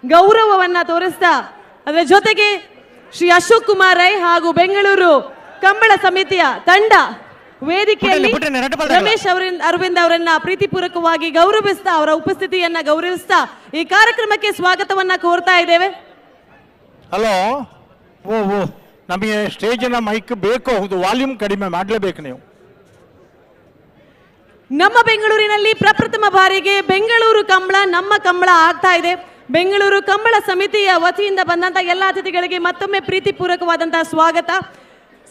ಗೌರವವನ್ನ ತೋರಿಸ್ತಾ, ಅದರ ಜೊತೆಗೆ ಶ್ರೀ ಅಶೋಕ್ ಕುಮಾರ್ ರೈ ಹಾಗೂ ಬೆಂಗಳೂರು ಕಂಬಳ ಸಮಿತಿಯ ತಂಡ ವೇದಿಕೆಯಲ್ಲಿ ರಮೇಶ್ ಅರವಿಂದ್ ಅವರನ್ನ ಪ್ರೀತಿಪೂರ್ವಕವಾಗಿ ಗೌರವಿಸ್ತಾ, ಅವರ ಉಪಸ್ಥಿತಿಯನ್ನ ಗೌರವಿಸ್ತಾ ಈ ಕಾರ್ಯಕ್ರಮಕ್ಕೆ ಸ್ವಾಗತವನ್ನ ಕೋರ್ತಾ ಇದ್ದೇವೆ. ಹಲೋ, ನಮಗೆ ಸ್ಟೇಜಿನ ಮೈಕ್ ಬೇಕು, ಹೌದು, ವಾಲ್ಯೂಮ್ ಕಡಿಮೆ ಮಾಡಲೇಬೇಕು ನೀವು. ನಮ್ಮ ಬೆಂಗಳೂರಿನಲ್ಲಿ ಪ್ರಪ್ರಥಮ ಬಾರಿಗೆ ಬೆಂಗಳೂರು ಕಂಬಳ ನಮ್ಮ ಕಂಬಳ ಆಗ್ತಾ ಇದೆ. ಬೆಂಗಳೂರು ಕಂಬಳ ಸಮಿತಿಯ ವತಿಯಿಂದ ಬಂದಂತಹ ಎಲ್ಲ ಅತಿಥಿಗಳಿಗೆ ಮತ್ತೊಮ್ಮೆ ಪ್ರೀತಿಪೂರ್ವಕವಾದಂತಹ ಸ್ವಾಗತ.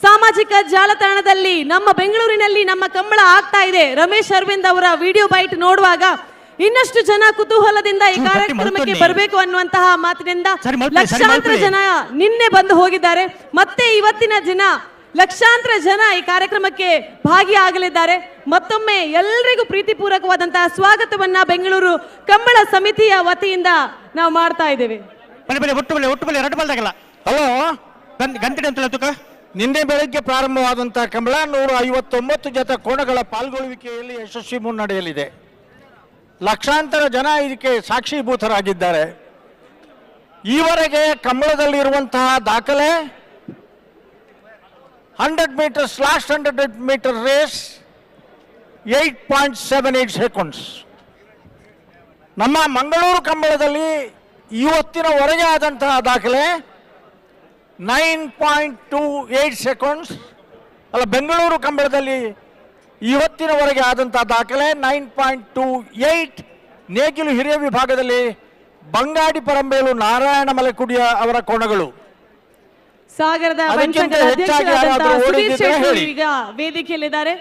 ಸಾಮಾಜಿಕ ಜಾಲತಾಣದಲ್ಲಿ ನಮ್ಮ ಬೆಂಗಳೂರಿನಲ್ಲಿ ನಮ್ಮ ಕಂಬಳ ಆಗ್ತಾ ಇದೆ, ರಮೇಶ್ ಅರವಿಂದ್ ಅವರ ವಿಡಿಯೋ ಬೈಟ್ ನೋಡುವಾಗ ಇನ್ನಷ್ಟು ಜನ ಕುತೂಹಲದಿಂದ ಈ ಕಾರ್ಯಕ್ರಮಕ್ಕೆ ಬರಬೇಕು ಅನ್ನುವಂತಹ ಮಾತಿನಿಂದ ಲಕ್ಷಾಂತರ ಜನ ನಿನ್ನೆ ಬಂದು ಹೋಗಿದ್ದಾರೆ. ಮತ್ತೆ ಇವತ್ತಿನ ದಿನ ಲಕ್ಷಾಂತರ ಜನ ಈ ಕಾರ್ಯಕ್ರಮಕ್ಕೆ ಭಾಗಿಯಾಗಲಿದ್ದಾರೆ. ಮತ್ತೊಮ್ಮೆ ಎಲ್ಲರಿಗೂ ಪ್ರೀತಿಪೂರ್ವಕವಾದಂತಹ ಸ್ವಾಗತವನ್ನ ಬೆಂಗಳೂರು ಕಂಬಳ ಸಮಿತಿಯ ವತಿಯಿಂದ ನಾವು ಮಾಡ್ತಾ ಇದ್ದೇವೆ. ಹಲೋ, ನಿನ್ನೆ ಬೆಳಗ್ಗೆ ಪ್ರಾರಂಭವಾದಂತಹ ಕಂಬಳ 159 ಜೊತೆ ಕೋಣಗಳ ಪಾಲ್ಗೊಳ್ಳುವಿಕೆಯಲ್ಲಿ ಯಶಸ್ವಿ ಮುನ್ನಡೆಯಲಿದೆ. ಲಕ್ಷಾಂತರ ಜನ ಇದಕ್ಕೆ ಸಾಕ್ಷೀಭೂತರಾಗಿದ್ದಾರೆ. ಈವರೆಗೆ ಕಂಬಳದಲ್ಲಿರುವಂತಹ ದಾಖಲೆ 100 meters last 100 meter race 8.78 seconds. ನಮ್ಮ ಮಂಗಳೂರು ಕಂಬಳದಲ್ಲಿ ಇವತ್ತಿನವರೆಗೆ ಆದಂತಹ ದಾಖಲೆ 9.28 ಸೆಕೆಂಡ್ಸ್. ಅಲ್ಲ, ಬೆಂಗಳೂರು ಕಂಬಳದಲ್ಲಿ ಇವತ್ತಿನವರೆಗೆ ಆದಂತಹ ದಾಖಲೆ 9.28. ನೇಗಿಲು ಹಿರಿಯ ವಿಭಾಗದಲ್ಲಿ ಬಂಗಾಡಿ ಪರಂಬೇಲು ನಾರಾಯಣ ಮಲೆಕುಡಿಯ ಅವರ ಕೋಣಗಳು. ಸಾಗರದ ಈಗ ವೇದಿಕೆಯಲ್ಲಿದ್ದಾರೆ.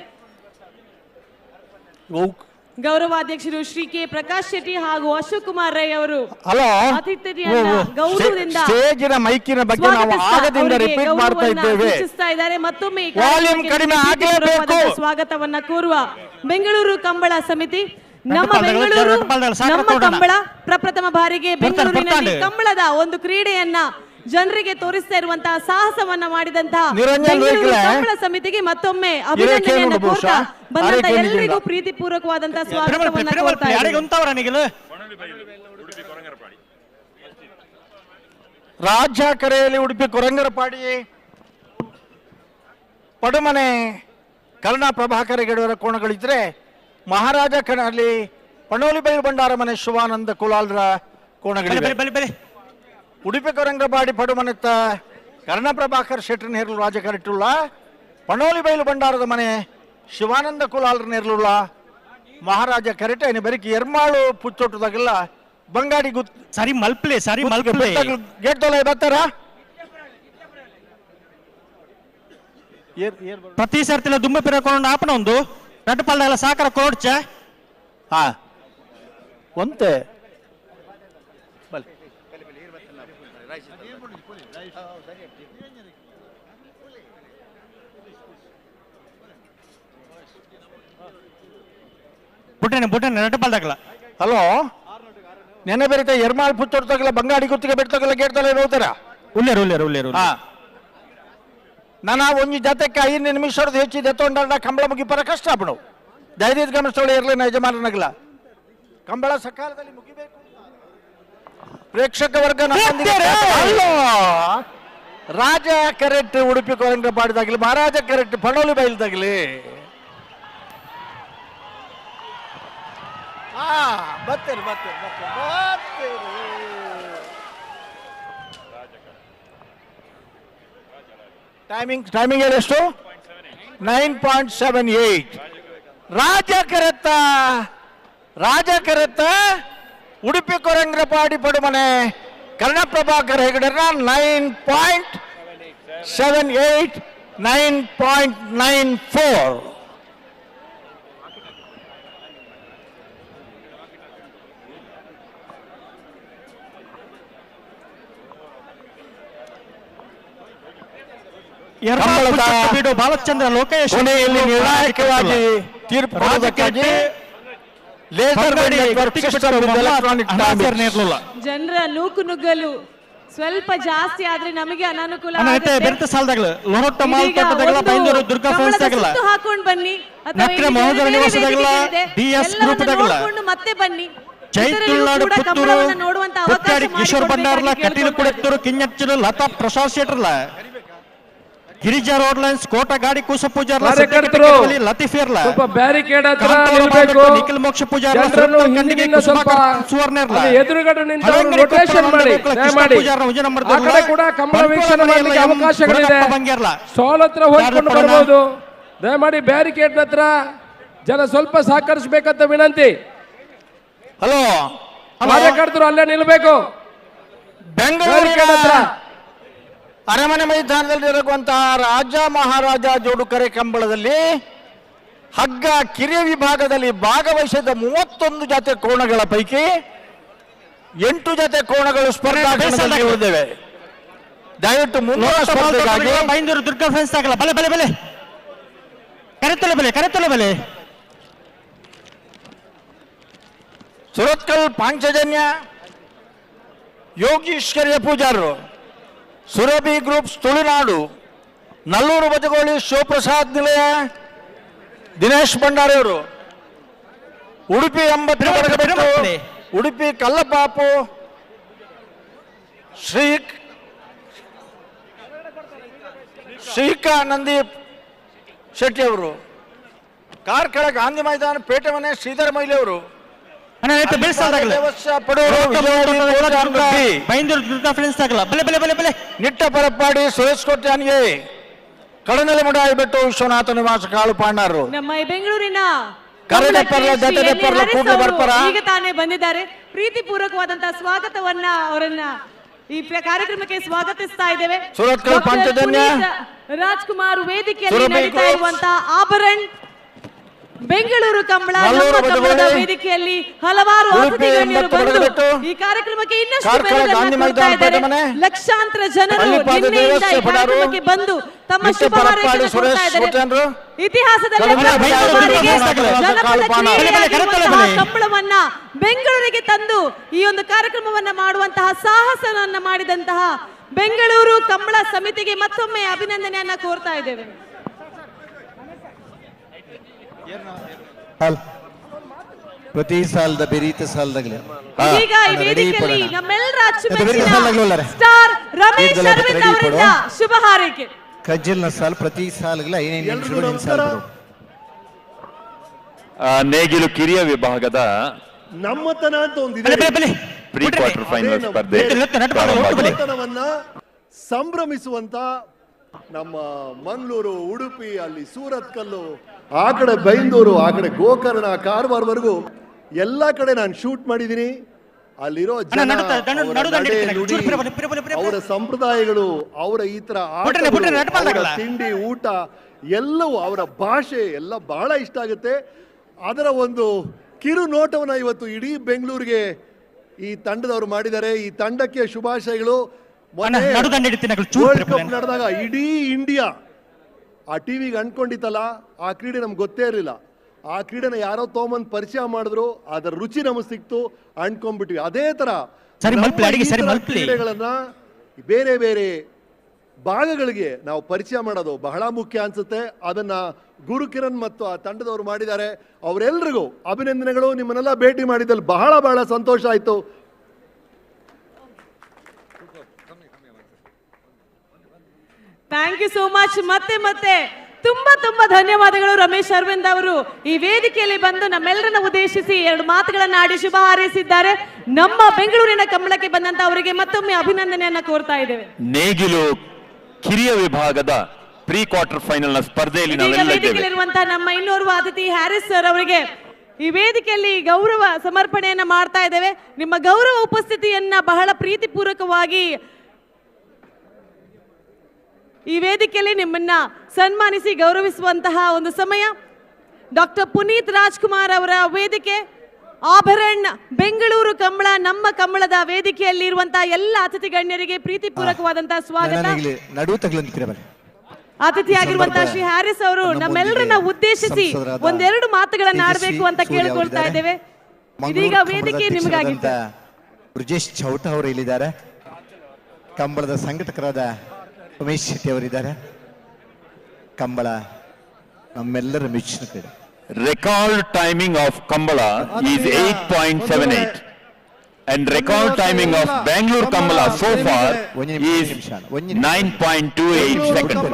ಗೌರವಾಧ್ಯಕ್ಷರು ಶ್ರೀ ಕೆ ಪ್ರಕಾಶ್ ಶೆಟ್ಟಿ ಹಾಗೂ ಅಶೋಕ್ ಕುಮಾರ್ ರೈ ಅವರು ಹಲೋ ಅತಿಥಿಯನ್ನ ಗೌರವದಿಂದ ಸ್ಟೇಜಿನ ಮೈಕಿನ ಬಗ್ಗೆ ನಾವು ಆಗದಿಂದ ರಿಪೀಟ್ ಮಾಡ್ತಾ ಇದ್ದೇವೆ. ಸೂಚಿಸ್ತಾ ಇದ್ದಾರೆ. ಮತ್ತೊಮ್ಮೆ ಈ ವಾಲ್ಯೂಮ್ ಕಡಿಮೆ ಆಗಲೇಬೇಕು. ಸ್ವಾಗತವನ್ನ ಕೋರುವ ಬೆಂಗಳೂರು ಕಂಬಳ ಸಮಿತಿ ನಮ್ಮ ಬೆಂಗಳೂರು ನಮ್ಮ ಕಂಬಳ ಪ್ರಪ್ರಥಮ ಬಾರಿಗೆ ಬೆಂಗಳೂರಿನಲ್ಲಿ ಕಂಬಳದ ಒಂದು ಕ್ರೀಡೆಯನ್ನ ಜನರಿಗೆ ತೋರಿಸ್ತಾ ಇರುವಂತಹ ಸಾಹಸವನ್ನ ಮಾಡಿದಂತಹ ಬೆಂಗಳೂರು ಕಂಬಳ ಸಮಿತಿಗೆ ಮತ್ತೊಮ್ಮೆ ಅಭಿನಂದನೆಯನ್ನು ಕೋರ್ತಾ ಬಂದಂತ ಎಲ್ಲರಿಗೂ ಪ್ರೀತಿಪೂರ್ವಕವಾದಂತಹ ಸ್ವಾಗತವನ್ನ ಕೋರ್ತಾ ಇದ್ದೇನೆ. ರಾಜ್ಯ ಕರೆಯಲ್ಲಿ ಉಡುಪಿ ಕೊರಂಗರಪಾಡಿ ಪಡುಮನೆ ಕರ್ಣ ಪ್ರಭಾಕರ ಗಡಿಯವರ ಕೋಣಗಳಿದ್ರೆ ಮಹಾರಾಜ ಕಣಲ್ಲಿ ಪಣೋಲಿ ಬೈಲು ಬಂಡಾರ ಮನೆ ಶಿವಾನಂದ ಕುಲಾಲ್ರ ಕೋಣಗಳಿವೆ. ಉಡುಪಿ ಕೊರಂಗರಪಾಡಿ ಪಡುಮನೆತ್ತ ಕರ್ಣ ಪ್ರಭಾಕರ್ ಶೆಟ್ರ್ ನೇರ್ಲು ರಾಜ ಕರೆಟ್ಟುಳ್ಳ ಪಣೋಲಿ ಬೈಲು ಬಂಡಾರದ ಮನೆ ಶಿವಾನಂದ ಕುಲಾಲ್ರ ನೇರ್ಲುಳ್ಳ ಮಹಾರಾಜ ಕರೆಟ ಬರೀಕ್ ಎರ್ಮಾಳು ಪುಚ್ಚೊಟ್ಟದಾಗೆಲ್ಲ ಬಂಗಾಡಿ ಗುತ್ ಸರಿ ಮಲ್ಪ್ಲೆ ಸರಿ ಮಲ್ಪ್ಲೆ ಗೇಟ್ ತೊಲೆ ಬರ್ತಾರ ಪ್ರತಿ ಸರ್ತಿಲ ದುಂಬ ಪಿರಕೊಂಡು ಆಪನ ಒಂದು ರಟ್ಟಪಾಲ್ದಾಗಲ ಸಾಕರ ಕೋಡ್ಚ ಹಾ ಒಂತೆ ಬುಟ್ಟನೆ ರಟ್ಟಪಾಲ್ದಾಗಲ ಹಲೋ ನೆನೆ ಬೆರಿತ ಎರ್ಮಾಳ್ ಪುತ್ತೊಡ್ತಾಗಲ್ಲ ಬಂಗಾಡಿ ಗುತ್ತಿಗೆ ಬಿಡ್ತಾಗಲ್ಲ ಗೇಟ್ ತೊಲೆ ಹೋಗ್ತಾರ ಉಲ್ಲೇರು ಹಾ ನಾನು ಒಂಜಿ ಜತೆಕ್ಕೆ 5 ನಿಮಿಷದ ಹೆಚ್ಚಿದೆ ತೊಂಡ ಕಂಬಳ ಮುಗಿಪರ ಕಷ್ಟ ಬಿಡು ದಯದೀತ್ ಗಮನಿಸೋಳೆ ಇರಲಿನ ಯಜಮಾನನಾಗಲ್ಲ ಕಂಬಳ ಸಕಾಲದಲ್ಲಿ ಮುಗಿಬೇಕು. ಪ್ರೇಕ್ಷಕ ವರ್ಗ ರಾಜ ಕರೆಕ್ಟ್ ಉಡುಪಿ ಕೊರಂಗರಪಾಡಿದಾಗಲಿ ಮಹಾರಾಜ ಕರೆಕ್ಟ್ ಪಣೋಲಿ ಬೈಲ್ದಾಗಲಿ ಬತ್ತೇರಿ ಟೈಮಿಂಗ್ ಎಷ್ಟು 9.78 ರಾಜ ಕರೆತ್ತ ಉಡುಪಿ ಕೊರಂಗರಪಾಡಿ ಪಡುಮನೆ ಕರ್ಣಪ್ರಭಾಕರ್ ಹೆಗಡೆರ 9.78 9.94 ಬಾಲಚಂದ್ರ ಲೋಕೇಶ್ ನಿರ್ಣಾಯಕವಾಗಿ ತೀರ್ಪು ಕೊಡುವುದಕ್ಕಾಗಿ ಜನರ ನೂಕು ನುಗ್ಗಲು ಸ್ವಲ್ಪ ಜಾಸ್ತಿ ಆದ್ರೆ ನಮಗೆ ಅನಾನುಕೂಲ ಹಾಕೊಂಡು ಬನ್ನಿ ಮತ್ತೆ ಬನ್ನಿ. ನೋಡುವಂತ ಕಿಶೋರ್ ಭಂಡಾರ್ಲ ಕಟೀಲು ಕುಡೆತ್ತೂರು ಕಿಂಜಚ್ಚಲು ಲತಾ ಪ್ರಸಾದ್ ಶೆಟ್ರಲ್ಲ ಗಿರಿಜಾ ರೋಡ್ ಲೈನ್ಸ್ ಕೋಟ ಗಾಡಿ ಕುಸ ಪೂಜಾರ್ ಲತೀಫಿಯರ್ಲ ಬ್ಯಾರಿಕೇಡ್ ಹತ್ರ ನಿಲ್ಬೇಕು. ನಿಖಿಲ್ ಮೋಕ್ಷ ಪೂಜಾರ್ ಸುವರ್ಣರ್ಲ ಎದುರುಗಡೆ ನಿಂತು ರೊಟೇಷನ್ ಮಾಡಿ ದಯಮಾಡಿ ಆ ಕಡೆ ಕೂಡ ಕಂಬಳ ವೀಕ್ಷಣೆ ಮಾಡಲಿಕ್ಕೆ ಅವಕಾಶಗಳಿದೆ. ಸ್ಟಾಲ್ ಹತ್ರ ಹೋಗ್ಕೊಂಡು ಬರ್ಬೋದು. ದಯಮಾಡಿ ಬ್ಯಾರಿಕೇಡ್ ಹತ್ರ ಜನ ಸ್ವಲ್ಪ ಸಹಕರಿಸಬೇಕಂತ ವಿನಂತಿ. ಹಲೋ ಕಾರ್ಯಕರ್ತರು ಅಲ್ಲೇ ನಿಲ್ಬೇಕು. ಬ್ಯಾರಿಕೇಡ್ ಹತ್ರ ಅರಮನೆ ಮೈದಾನದಲ್ಲಿ ಇರುವಂತಹ ರಾಜ ಮಹಾರಾಜ ಜೋಡುಕರೆ ಕಂಬಳದಲ್ಲಿ ಹಗ್ಗ ಕಿರಿಯ ವಿಭಾಗದಲ್ಲಿ ಭಾಗವಹಿಸಿದ 31 ಜೊತೆ ಕೋಣಗಳ ಪೈಕಿ 8 ಜೊತೆ ಕೋಣಗಳು ಸ್ಪರ್ಧಾಟದಲ್ಲಿ ಉಳಿದಿವೆ. ದಯವಿಟ್ಟು ಮುಂದಿನ ಸ್ಪರ್ಧೆಗಾಗಿ ಬೈಂದೂರು ದುರ್ಗಾ ಫ್ರೆಂಡ್ಸ್ ಆಗಲ್ಲ ಬಲೆ ಬಲೆ ಬಲೆ ಕರೆತಲೆ ಬಲೆ ಸುರತ್ಕಲ್ ಪಾಂಚಜನ್ಯ ಯೋಗೀಶ್ವರ್ಯ ಪೂಜಾರರು ಸುರಭಿ ಗ್ರೂಪ್ಸ್ ತುಳುನಾಡು ನಲ್ಲೂರು ಬಜಗೋಳಿ ಶಿವಪ್ರಸಾದ್ ನಿಲಯ ದಿನೇಶ್ ಭಂಡಾರಿಯವರು ಉಡುಪಿ 80 ಉಡುಪಿ ಕಲ್ಲಪಾಪು ಶ್ರೀಕಾ ನಂದೀಪ್ ಶೆಟ್ಟಿ ಅವರು ಕಾರ್ಕಳ ಗಾಂಧಿ ಮೈದಾನ ಪೇಟೆ ಮನೆ ಶ್ರೀಧರ ಮೈಲಿ ಅವರು ನಿಟ್ಟ ಪರಪ್ಪಾಡಿ ಸುರೇಶ್ ಕೋಟ್ಯಾನ್ಗೆ ಕಡನೆಲೆ ಮುಡಾಯಿ ಬೆಟ್ಟು ವಿಶ್ವನಾಥ ನಿವಾಸ ಕಾಳು ಪಾಂಡಾರು ನಮ್ಮ ಬೆಂಗಳೂರಿನ ಈಗ ತಾನೇ ಬಂದಿದ್ದಾರೆ. ಪ್ರೀತಿ ಪೂರ್ವಕವಾದಂತಹ ಸ್ವಾಗತವನ್ನ ಅವರನ್ನ ಈ ಕಾರ್ಯಕ್ರಮಕ್ಕೆ ಸ್ವಾಗತಿಸ್ತಾ ಇದ್ದೇವೆ. ಪಂಚಜನ್ಯ ರಾಜ್ಕುಮಾರ್ ವೇದಿಕೆಯಲ್ಲಿ ನಡೀತಾ ಇರುವಂತಹ ಆಭರಣ್ ಬೆಂಗಳೂರು ಕಂಬಳ ನಲ್ಲೂರು ನಮ್ಮ ಕಂಬಳದ ಬಡಗಡೆ, ವೇದಿಕೆಯಲ್ಲಿ ಹಲವಾರು ಉಡುಪಿ ಅತಿಥಿ ಗಣ್ಯರು 80 ಬಂದು ಬಡಗಡೆಟ್ಟು, ಈ ಕಾರ್ಯಕ್ರಮಕ್ಕೆ ಇನ್ನಷ್ಟು ಕಾರ್ಕಳ ಮೆರುಗನ್ನ ಗಾಂಧಿ ಕೊಡ್ತಾ ಮೈದಾನ ಇದ್ದಾರೆ. ಪೇಟೆ ಮನೆ, ಲಕ್ಷಾಂತರ ಜನರು ಹಳ್ಳಿಪಾದ ನಿನ್ನೆಯಿಂದ ಈ ದೇವಸ್ಥೆ ಪಡಾರು, ಕಾರ್ಯಕ್ರಮಕ್ಕೆ ಬಂದು ತಮ್ಮ ನಿತ್ಯ ಶುಭ ಪರಪ್ಪಾಡಿ ಹಾರೈಕೆಯನ್ನು ಸುರೇಶ್ ಕೊಡ್ತಾ ಇದ್ದಾರೆ. ಕೋಟ್ಯಾನ್ರು, ಇತಿಹಾಸದಲ್ಲಿ ಕಡಿಮೆ ಪ್ರಥಮ ಬಾರಿಗೆ ಜನಪದ ಕಾಲ್ಪಾನ, ಕ್ರೀಡೆಯಾಗಿರುವಂತಹ ಕಂಬಳವನ್ನ ಬೆಂಗಳೂರಿಗೆ ತಂದು ಈ ಒಂದು ಕಾರ್ಯಕ್ರಮವನ್ನ ಮಾಡುವಂತಹ ಸಾಹಸವನ್ನ ಮಾಡಿದಂತಹ ಬೆಂಗಳೂರು ಕಂಬಳ ಸಮಿತಿಗೆ ಮತ್ತೊಮ್ಮೆ ಅಭಿನಂದನೆಯನ್ನ ಕೋರ್ತಾ ಇದ್ದೇವೆ. ಪ್ರತಿ ಸಾಲದ ಬೆರೀತ ಸಾಲದಾಗಲೇ ಈಗ ಈ ವೇದಿಕೆಯಲ್ಲಿ ನಮ್ಮೆಲ್ಲರ ಅಚ್ಚುಮೆಚ್ಚಿನ ಸ್ಟಾರ್ ರಮೇಶ್ ಅರವಿಂದ್ ಅವರಿಂದ ಶುಭ ಹಾರೈಕೆ. ಕಜ್ಜಲ್ನ ಸಾಲ ಪ್ರತಿ ಸಾಲಗಲ ನೇಗಿಲು ಕಿರಿಯ ವಿಭಾಗದ ನಮ್ಮತನ ಅಂತ ಒಂದಿದೆ. ಪ್ರೀ ಕ್ವಾರ್ಟರ್ ಫೈನಲ್ ಸ್ಪರ್ಧೆ ನಮ್ಮತನವನ್ನ ಸಂಭ್ರಮಿಸುವಂತ ನಮ್ಮ ಮಂಗಳೂರು, ಉಡುಪಿ, ಅಲ್ಲಿ ಸೂರತ್ ಕಲ್ಲು, ಆ ಕಡೆ ಬೈಂದೂರು, ಆ ಕಡೆ ಗೋಕರ್ಣ, ಕಾರವಾರವರೆಗೂ ಎಲ್ಲ ಕಡೆ ನಾನು ಶೂಟ್ ಮಾಡಿದ್ದೀನಿ. ಅಲ್ಲಿರೋ ಜನ, ಅವರ ನಡೆ, ನುಡಿ, ಅವರ ಸಂಪ್ರದಾಯಗಳು, ಅವರ ಈ ತರ ಆಟಗಳು, ಅವರ ತಿಂಡಿ, ಊಟ ಎಲ್ಲವೂ, ಅವರ ಭಾಷೆ ಎಲ್ಲ ಬಹಳ ಇಷ್ಟ ಆಗುತ್ತೆ. ಅದರ ಒಂದು ಕಿರು ನೋಟವನ್ನ ಇವತ್ತು ಇಡೀ ಬೆಂಗಳೂರಿಗೆ ಈ ತಂಡದವರು ಮಾಡಿದ್ದಾರೆ. ಈ ತಂಡಕ್ಕೆ ಶುಭಾಶಯಗಳು. ವರ್ಲ್ಡ್ ಕಪ್ ನಡೆದಾಗ ಇಡೀ ಇಂಡಿಯಾ ಆ ಟಿವಿಗೆ ಅಂದ್ಕೊಂಡಿತ್ತಲ್ಲ, ಆ ಕ್ರೀಡೆ ನಮ್ಗೆ ಗೊತ್ತೇ ಇರಲಿಲ್ಲ. ಆ ಕ್ರೀಡೆನ ಯಾರೋ ತಗೊಂಬಂದು ಪರಿಚಯ ಮಾಡಿದ್ರು, ಅದರ ರುಚಿ ನಮಗೆ ಸಿಕ್ತು, ಅಂದ್ಕೊಂಡ್ಬಿಟ್ವಿ. ಅದೇ ತರ ಕ್ರೀಡೆಗಳನ್ನ ಬೇರೆ ಬೇರೆ ಭಾಗಗಳಿಗೆ ನಾವು ಪರಿಚಯ ಮಾಡೋದು ಬಹಳ ಮುಖ್ಯ ಅನ್ಸುತ್ತೆ. ಅದನ್ನ ಗುರು ಕಿರಣ್ ಮತ್ತು ಆ ತಂಡದವರು ಮಾಡಿದ್ದಾರೆ. ಅವರೆಲ್ಲರಿಗೂ ಅಭಿನಂದನೆಗಳು. ನಿಮ್ಮನ್ನೆಲ್ಲ ಭೇಟಿ ಮಾಡಿದಲ್ಲಿ ಬಹಳ ಬಹಳ ಸಂತೋಷ ಆಯ್ತು. Thank you so much. ಮತ್ತೆ ತುಂಬಾ ಧನ್ಯವಾದಗಳು ರಮೇಶ್ ಅರವಿಂದ್ ಅವರು ಈ ವೇದಿಕೆಯಲ್ಲಿ ಬಂದು ನಮ್ಮೆಲ್ಲರನ್ನ ಉದ್ದೇಶಿಸಿ 2 ಮಾತುಗಳನ್ನ ಆಡಿ ಶುಭ ಹಾರೈಸಿದ್ದಾರೆ. ನಮ್ಮ ಬೆಂಗಳೂರಿನ ಕಂಬಳಕ್ಕೆ ಬಂದಂತ ಅವರಿಗೆ ಮತ್ತೊಮ್ಮೆ ಅಭಿನಂದನೆಯನ್ನ ಕೋರ್ತಾ ಇದ್ದೇವೆ. ನೇಗಿಲು ಕಿರಿಯ ವಿಭಾಗದ ಪ್ರೀ ಕ್ವಾರ್ಟರ್ ಫೈನಲ್ ನ ಸ್ಪರ್ಧೆಯಲ್ಲಿ ವೇದಿಕೆಯಲ್ಲಿರುವಂತಹ ನಮ್ಮ ಇನ್ನೋರ್ವ ಅತಿಥಿ ಹ್ಯಾರಿಸ್ ಸರ್ ಅವರಿಗೆ ಈ ವೇದಿಕೆಯಲ್ಲಿ ಗೌರವ ಸಮರ್ಪಣೆಯನ್ನ ಮಾಡ್ತಾ ಇದ್ದೇವೆ. ನಿಮ್ಮ ಗೌರವ ಉಪಸ್ಥಿತಿಯನ್ನ ಬಹಳ ಪ್ರೀತಿಪೂರ್ವಕವಾಗಿ ಈ ವೇದಿಕೆಯಲ್ಲಿ ನಿಮ್ಮನ್ನ ಸನ್ಮಾನಿಸಿ ಗೌರವಿಸುವಂತಹ ಒಂದು ಸಮಯ. ಡಾಕ್ಟರ್ ಪುನೀತ್ ರಾಜ್ಕುಮಾರ್ ಅವರ ವೇದಿಕೆ, ಆಭರಣ ಬೆಂಗಳೂರು ಕಂಬಳ ನಮ್ಮ ಕಂಬಳದ ವೇದಿಕೆಯಲ್ಲಿ ಇರುವಂತಹ ಎಲ್ಲ ಅತಿಥಿ ಗಣ್ಯರಿಗೆ ಪ್ರೀತಿಪೂರ್ವಕವಾದಂತಹ ಸ್ವಾಗತ. ಅತಿಥಿಯಾಗಿರುವಂತಹ ಶ್ರೀ ಹ್ಯಾರಿಸ್ ಅವರು ನಮ್ಮೆಲ್ಲರನ್ನ ಉದ್ದೇಶಿಸಿ 1-2 ಮಾತುಗಳನ್ನ ಆಡಬೇಕು ಅಂತ ಕೇಳಿಕೊಳ್ತಾ ಇದ್ದೇವೆ. ಇದೀಗ ವೇದಿಕೆ ನಿಮಗಾಗಿತ್ತು. ಬ್ರಿಜೇಶ್ ಚೌಟ ಅವರು ಇಲ್ಲಿದ್ದಾರೆ. ಕಂಬಳದ ಸಂಘಟಕರಾದ ಉಮೇಶ್ ಶೆಟ್ಟಿ ಅವರಿದ್ದಾರೆ. ಕಂಬಳ ನಮ್ಮೆಲ್ಲರ ಮೆಚ್ಚಿನ ಕ್ರೀಡೆ. Record timing of Kambala is 8.78 and record timing of Bangalore Kambala so far is 9.28 seconds.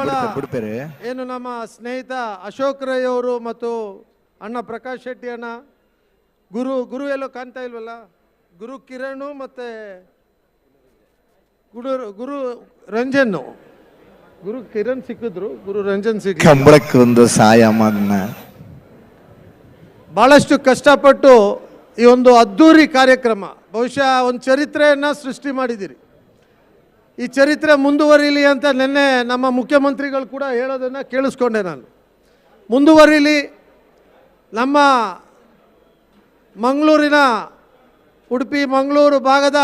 ಏನು ನಮ್ಮ ಸ್ನೇಹಿತ ಅಶೋಕ್ ರೈ ಅವರು ಮತ್ತು ಅಣ್ಣ ಪ್ರಕಾಶ್ ಶೆಟ್ಟಿ ಅಣ್ಣ, ಗುರು ಎಲ್ಲೋ ಕಾಣ್ತಾ ಇಲ್ವಲ್ಲ, ಗುರು ಕಿರಣ್ ಮತ್ತೆ ಗುರು ರಂಜನ್, ಗುರು ಕಿರಣ್ ಸಿಕ್ಕಿದ್ರು, ಗುರು ರಂಜನ್ ಸಿಕ್ಕಿದ್ರು. ಕಂಬಳಕ್ಕೊಂದು ಸಹಾಯ ಮಾಡನ ಬಹಳಷ್ಟು ಕಷ್ಟಪಟ್ಟು ಈ ಒಂದು ಅದ್ದೂರಿ ಕಾರ್ಯಕ್ರಮ, ಬಹುಶಃ ಒಂದು ಚರಿತ್ರೆಯನ್ನು ಸೃಷ್ಟಿ ಮಾಡಿದ್ದೀರಿ. ಈ ಚರಿತ್ರೆ ಮುಂದುವರಿಲಿ ಅಂತ ನಿನ್ನೆ ನಮ್ಮ ಮುಖ್ಯಮಂತ್ರಿಗಳು ಕೂಡ ಹೇಳೋದನ್ನು ಕೇಳಿಸ್ಕೊಂಡೆ ನಾನು. ಮುಂದುವರಿಲಿ, ನಮ್ಮ ಮಂಗಳೂರಿನ ಉಡುಪಿ ಮಂಗಳೂರು ಭಾಗದ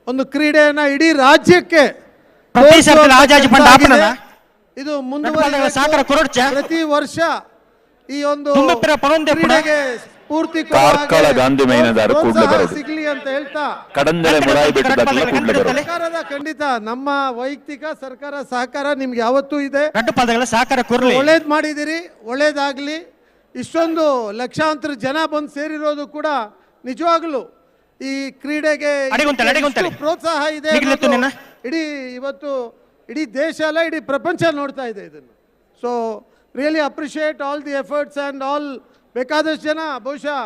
ಒಂದು ಕ್ರೀಡೆಯನ್ನು ಇಡೀ ರಾಜ್ಯಕ್ಕೆ ಇದು ಮುಂದುವರಿ ಪ್ರತಿ ವರ್ಷ ಈ ಒಂದು ಕ್ರೀಡೆಗೆ ಸ್ಫೂರ್ತಿ ಸಿಗಲಿ ಅಂತ ಹೇಳ್ತಾ ಸರ್ಕಾರದ ಖಂಡಿತ ನಮ್ಮ ವೈಯಕ್ತಿಕ ಸರ್ಕಾರ ಸಹಕಾರ ನಿಮ್ಗೆ ಯಾವತ್ತೂ ಇದೆ. ಒಳ್ಳೇದ್ ಮಾಡಿದಿರಿ, ಒಳ್ಳೇದಾಗ್ಲಿ. ಇಷ್ಟೊಂದು ಲಕ್ಷಾಂತರ ಜನ ಬಂದು ಸೇರಿರೋದು ಕೂಡ ನಿಜವಾಗ್ಲು ಈ ಕ್ರೀಡೆಗೆ ಪ್ರೋತ್ಸಾಹ ಇದೆ. ಇವತ್ತು ಇಡೀ ದೇಶ ಅಲ್ಲ, ಇಡೀ ಪ್ರಪಂಚ ನೋಡ್ತಾ ಇದೆ ಇದನ್ನು. So really appreciate all the efforts and all. ಬೇಕಾದಷ್ಟು ಜನ, ಬಹುಶಃ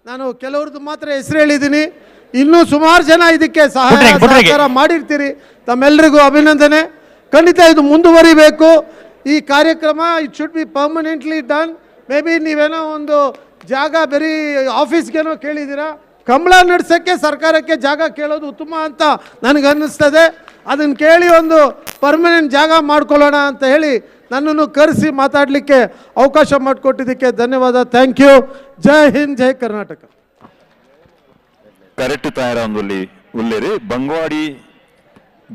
ನಾನು ಕೆಲವ್ರದ್ದು ಮಾತ್ರ ಹೆಸರು ಹೇಳಿದ್ದೀನಿ, ಇನ್ನೂ ಸುಮಾರು ಜನ ಇದಕ್ಕೆ ಸಹಕಾರ ಮಾಡಿರ್ತೀರಿ. ತಮ್ಮೆಲ್ಲರಿಗೂ ಅಭಿನಂದನೆ. ಖಂಡಿತ ಇದು ಮುಂದುವರಿಬೇಕು ಈ ಕಾರ್ಯಕ್ರಮ. It should be permanently done. May be ನೀವೇನೋ ಒಂದು ಜಾಗ ಬರೀ ಆಫೀಸ್ಗೇನೋ ಕೇಳಿದ್ದೀರಾ, ಕಂಬಳ ನಡೆಸೋಕ್ಕೆ ಸರ್ಕಾರಕ್ಕೆ ಜಾಗ ಕೇಳೋದು ಉತ್ತಮ ಅಂತ ನನಗೆ ಅನ್ನಿಸ್ತದೆ. ಅದನ್ನು ಕೇಳಿ ಒಂದು ಪರ್ಮನೆಂಟ್ ಜಾಗ ಮಾಡ್ಕೊಳ್ಳೋಣ ಅಂತ ಹೇಳಿ ನನ್ನನ್ನು ಕರೆಸಿ ಮಾತಾಡಲಿಕ್ಕೆ ಅವಕಾಶ ಮಾಡಿಕೊಟ್ಟಿದ್ದಕ್ಕೆ ಧನ್ಯವಾದ. Thank you. Jai Hind, Jai Karnataka. Correct ತಯಾರ ಉಲ್ಲೇರಿ ಬಂಗ್ವಾಡಿ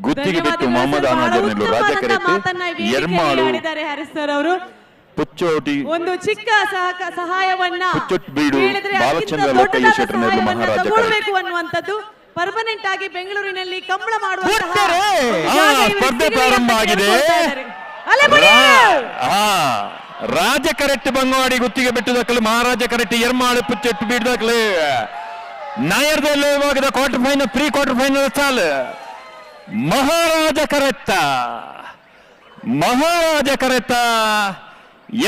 ಗುತ್ತಿಗೆ ಬಿಟ್ಟು ಮೊಹಮ್ಮದ್ ಅನಾಜರ್ನೆಲ್ಲೂ ರಾಜ್ಯ ಕರೆಕ್ಟ್ ಎರ್ಮಾಳು ಅವರು ಪುಚ್ಚೋಟಿ ಒಂದು ಚಿಕ್ಕ ಸಹಾಯವನ್ನ ಪುಚ್ಚೊಟ್ ಬೀಡು ಬಾಲಚಂದ್ರ ಲೋಕಯ್ಯ ಶೆಟ್ಟರ್ನೆಲ್ಲೂ ಮಹಾರಾಜ ತಗೊಳ್ಬೇಕು ಅನ್ನುವಂಥದ್ದು ಪರ್ಮನೆಂಟ್ ಆಗಿ ಬೆಂಗಳೂರಿನಲ್ಲಿ ಕಂಬಳ ಮಾಡುವಂತಹ ಸ್ಪರ್ಧೆ ಪ್ರಾರಂಭ ಆಗಿದೆ. ರಾಜ ಕರೆಕ್ಟ್ ಬಂಗ್ವಾಡಿ ಗುತ್ತಿಗೆ ಬಿಟ್ಟುದಕ್ಕಲು ಮಹಾರಾಜ ಕರೆಕ್ಟ್ ಎರ್ಮಾಳು ಪುಚ್ಚೊಟ್ಟು ಬೀಡುದಕ್ಕಲು ನಾಯರ್ದಲ್ಲಿ ಇವಾಗ quarter final pre quarter final ಸಾಲ್ ಮಹಾರಾಜ ಕರೆತ್ತ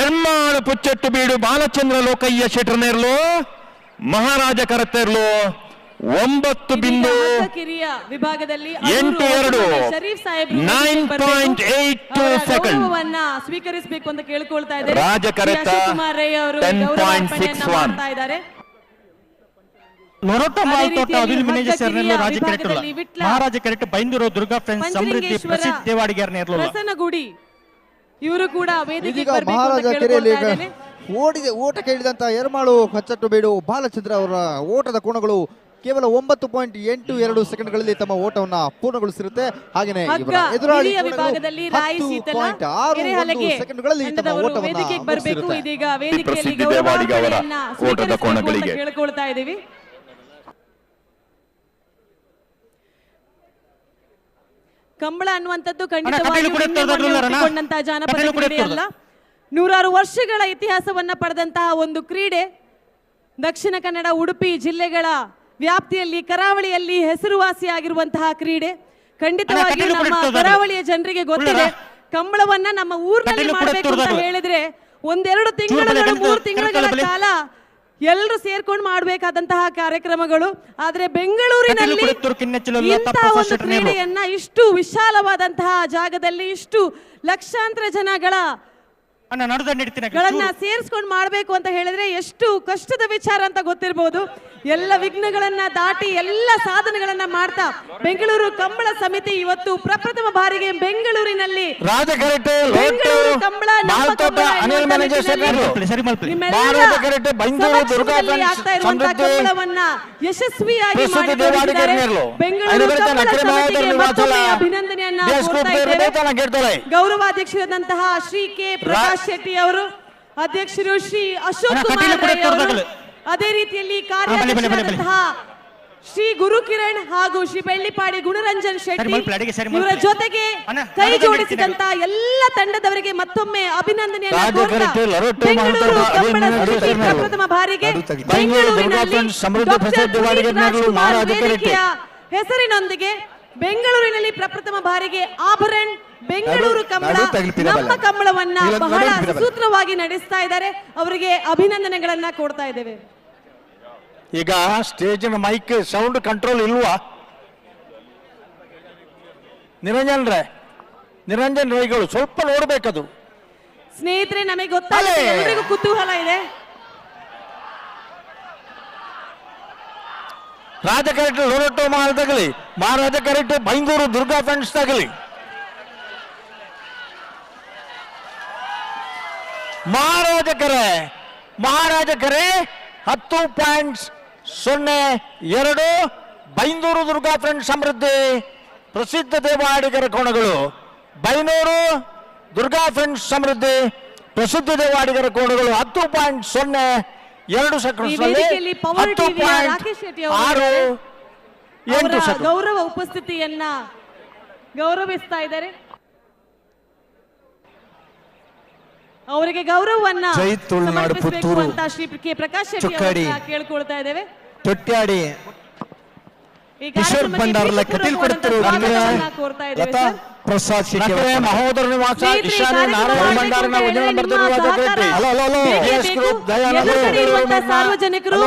ಎರ್ಮಾಳು ಪುಚ್ಚೆಟ್ಟು ಬೀಡು ಬಾಲಚಂದ್ರ ಲೋಕಯ್ಯ ಶೆಟ್ಟರ್ನೇರ್ಲು ಮಹಾರಾಜ ಕರೆತ್ತಿರ್ಲು 9.8 ವಿಭಾಗದಲ್ಲಿ 8.2 ಶರೀಫ್ ಸಾಹೇಬ್ 9.82 ಸೆಕೆಂಡ್ ಸ್ವೀಕರಿಸಬೇಕು ಅಂತ ಕೇಳ್ಕೊಳ್ತಾ ಇದ್ದಾರೆ. ರಾಜ ಕರೆತ್ತ ಕುಮಾರ್ ರೈ ಅವರು 10.61 ಲೊರೊಟೊ ಮಾಲ್ತೋಟ ಅಭಿಲ್ಮಿನೇಜ ಸರ್ನೆಲ್ಲೋ ರಾಜ ಕರೆಕ್ಟ್ ಮಹಾರಾಜ ಕರೆಕ್ಟ್ ಬೈಂದೂರು ದುರ್ಗಾ ಫ್ರೆಂಡ್ಸ್ ಸಮೃದ್ಧಿ ಪ್ರಸಿದ್ಧ ದೇವಾಡಿಗರ್ ನೇರ್ಲು ಪ್ರಸನ್ನಗುಡಿ ಇವರು ಕೂಡ ವೇದಿಕೆಗೆ ಬರಬೇಕು ಮಹಾರಾಜ ಅಂತ ಕೆರೆಯಲ್ಲಿ ಕೇಳ್ಕೊಳ್ತಾ ಇದ್ದೇನೆ. ಓಟಕ್ಕೆ ಇಳಿದಂತ ಎರ್ಮಾಳು ಕಚ್ಚಟ್ಟು ಬೀಡು ಬಾಲಚಂದ್ರ ಅವರ ಓಟದ ಕೋಣಗಳು ಕೇವಲ 9.82 ಸೆಕೆಂಡ್ಗಳಲ್ಲಿ ತಮ್ಮ ಓಟವನ್ನ ಪೂರ್ಣಗೊಳಿಸಿರುತ್ತೆ. ಹಾಗೆಯೇ ಇವರ ಎದುರಾಳಿ ವಿಭಾಗದಲ್ಲಿ ರಾಯಿ ಶೀತಲ ಕೆರೆಹಲಗೆ ಸೆಕೆಂಡ್ಗಳಲ್ಲಿ ತಮ್ಮ ಓಟವನ್ನ ವೇದಿಕೆಗೆ ಬರಬೇಕು. ಮುಗಿಸಿರುತ್ತೆ. ಇದೀಗ ವೇದಿಕೆಯಲ್ಲಿ ದೇವಾಡಿಗ ಅವರ ಓಟದ ಗೌರವ ಕೋಣಗಳಿಗೆ ಕೇಳ್ಕೊಳ್ತಾ ಇದ್ದೀವಿ. ಕಂಬಳ ಅನ್ನುವಂಥದ್ದು ಖಂಡಿತವಾಗಿರುವಂತಹ ಜಾನಪದ ಕ್ರೀಡೆ ಅಲ್ಲ, ನೂರಾರು ವರ್ಷಗಳ ಇತಿಹಾಸವನ್ನ ಪಡೆದಂತಹ ಒಂದು ಕ್ರೀಡೆ. ದಕ್ಷಿಣ ಕನ್ನಡ, ಉಡುಪಿ ಜಿಲ್ಲೆಗಳ ವ್ಯಾಪ್ತಿಯಲ್ಲಿ ಕರಾವಳಿಯಲ್ಲಿ ಹೆಸರುವಾಸಿಯಾಗಿರುವಂತಹ ಕ್ರೀಡೆ. ಖಂಡಿತವಾಗಿ ನಮ್ಮ ಕರಾವಳಿಯ ಜನರಿಗೆ ಗೊತ್ತಿದೆ. ಕಂಬಳವನ್ನ ನಮ್ಮ ಊರಿನಲ್ಲಿ ಮಾಡಬೇಕು ಅಂತ ಹೇಳಿದ್ರೆ 1-2 ತಿಂಗಳು 3 ತಿಂಗಳ ಕಾಲ ಎಲ್ಲರೂ ಸೇರ್ಕೊಂಡು ಮಾಡಬೇಕಾದಂತಹ ಕಾರ್ಯಕ್ರಮಗಳು. ಆದ್ರೆ ಬೆಂಗಳೂರಿನಲ್ಲಿ ಇಂತಹ ಒಂದು ಕ್ರೀಡೆಯನ್ನ ಇಷ್ಟು ವಿಶಾಲವಾದಂತಹ ಜಾಗದಲ್ಲಿ ಇಷ್ಟು ಲಕ್ಷಾಂತರ ಜನಗಳ ಸೇರಿಸ್ಕೊಂಡು ಮಾಡಬೇಕು ಅಂತ ಹೇಳಿದ್ರೆ ಎಷ್ಟು ಕಷ್ಟದ ವಿಚಾರ ಅಂತ ಗೊತ್ತಿರಬಹುದು. ಎಲ್ಲ ವಿಘ್ನಗಳನ್ನ ದಾಟಿ ಎಲ್ಲ ಸಾಧನೆಗಳನ್ನ ಮಾಡ್ತಾ ಬೆಂಗಳೂರು ಕಂಬಳ ಸಮಿತಿ ಇವತ್ತು ಪ್ರಪ್ರಥಮ ಬಾರಿಗೆ ಬೆಂಗಳೂರಿನಲ್ಲಿ ಬೆಂಗಳೂರು ಕಂಬಳ ಆಗ್ತಾ ಇರುವಂತಹ ಕಂಬಳವನ್ನ ಯಶಸ್ವಿಯಾಗಿ ಬೆಂಗಳೂರು ಕಂಬಳ ಸಮಿತಿಗೆ ಮತ್ತೊಮ್ಮೆ ಅಭಿನಂದನೆಯನ್ನ ಕೋರ್ತಾ ಇದ್ದೇವೆ. ಗೌರವಾಧ್ಯಕ್ಷರಾದಂತಹ ಶ್ರೀ ಕೆ ಪ್ರಕಾಶ್ ಶೆಟ್ಟಿ ಅವರು, ಅಧ್ಯಕ್ಷರು ಶ್ರೀ ಅಶೋಕ್ ಕುಮಾರ್ ರೈ ಅವರು, ಅದೇ ರೀತಿಯಲ್ಲಿ ಕಾರ್ಯಾಧ್ಯಕ್ಷರಾದಂತಹ ಶ್ರೀ ಗುರುಕಿರಣ್ ಹಾಗೂ ಶ್ರೀ ಬೆಳ್ಳಿಪಾಡಿ ಗುಣರಂಜನ್ ಶೆಟ್ಟಿ ಇವರ ಜೊತೆಗೆ ಕೈ ಜೋಡಿಸಿದಂತ ಎಲ್ಲ ತಂಡದವರಿಗೆ ಮತ್ತೊಮ್ಮೆ ಅಭಿನಂದನೆಯನ್ನು ಕೋರ್ತಾ ಬೆಂಗಳೂರು ಕಂಬಳ ಸಮಿತಿ ಪ್ರಪ್ರಥಮ ಬಾರಿಗೆ ಬೆಂಗಳೂರಿನಲ್ಲಿ ವೇದಿಕೆಯ ಹೆಸರಿನೊಂದಿಗೆ ಬೆಂಗಳೂರಿನಲ್ಲಿ ಪ್ರಪ್ರಥಮ ಬಾರಿಗೆ ಆಭರಣ್ ಬೆಂಗಳೂರು ಕಂಬಳ ನಮ್ಮ ಕಂಬಳವನ್ನ ಬಹಳ ಸುಸೂತ್ರವಾಗಿ ನಡೆಸ್ತಾ ಇದ್ದಾರೆ. ಅವರಿಗೆ ಅಭಿನಂದನೆಗಳನ್ನ ಕೊಡ್ತಾ ಇದ್ದೇವೆ. ಈಗ ಸ್ಟೇಜಿನ ಮೈಕ್ ಸೌಂಡ್ ಕಂಟ್ರೋಲ್ ಇಲ್ವಾ? ನಿರಂಜನ್ ರೈಗಳು ಸ್ವಲ್ಪ ನೋಡ್ಬೇಕದು. ಸ್ನೇಹಿತರೆ, ನಮಗೆ ಗೊತ್ತಾಗುತ್ತೆ, ಎಲ್ಲರಿಗೂ ಕುತೂಹಲ ಇದೆ. ರಾಜ ಕರೆಕ್ಟ್ ಲೊರೊಟೊ ಮಾಲ್ ತಗಲಿ, ಮಹಾರಾಜ ಕರೆಕ್ಟ್ ಬೈಂದೂರು ದುರ್ಗಾ ಫ್ರೆಂಡ್ಸ್ ತಗಲಿ. ಮಹಾರಾಜ ಕರೆ 10.02 ಬೈಂದೂರು ದುರ್ಗಾ ಫ್ರೆಂಡ್ಸ್ ಸಮೃದ್ಧಿ ಪ್ರಸಿದ್ಧ ದೇವಾಡಿಗರ ಕೋಣಗಳು. ಬೈನೂರು ದುರ್ಗಾ ಫ್ರೆಂಡ್ಸ್ ಸಮೃದ್ಧಿ ಪ್ರಸಿದ್ಧ ದೇವಾಡಿಗರ ಕೋಣಗಳು 10.02 ಸೆಕೆಂಡ್ಸ್ನಲ್ಲಿ 10.68 ಗೌರವ ಉಪಸ್ಥಿತಿಯನ್ನ ಗೌರವಿಸ್ತಾ ಇದ್ದಾರೆ. ಅವರಿಗೆ ಗೌರವವನ್ನ ಸಮರ್ಪಿಸಬೇಕು ಅಂತ ಶ್ರೀ ಕೆ ಪ್ರಕಾಶ್ ಶೆಟ್ಟಿ ಅವರನ್ನ ಕೇಳ್ಕೊಳ್ತಾ ಇದ್ದೇವೆ. ತೊಟ್ಯಾಡಿ ಕಿಶೋರ್ ಭಂಡಾರಲ ಕಟೀಲ್ ಕೊಡ್ತಿರು ಪ್ರಸಾದ್ ಶೆಟ್ಟಿ ಮಹೋದರ ನಿವಾಸ ಈಶಾನ್ಯ ನಾರಾಯಣ ಭಂಡಾರನ ಉದ್ಯಮ ಬರ್ತಿರುವ ಸಾರ್ವಜನಿಕರು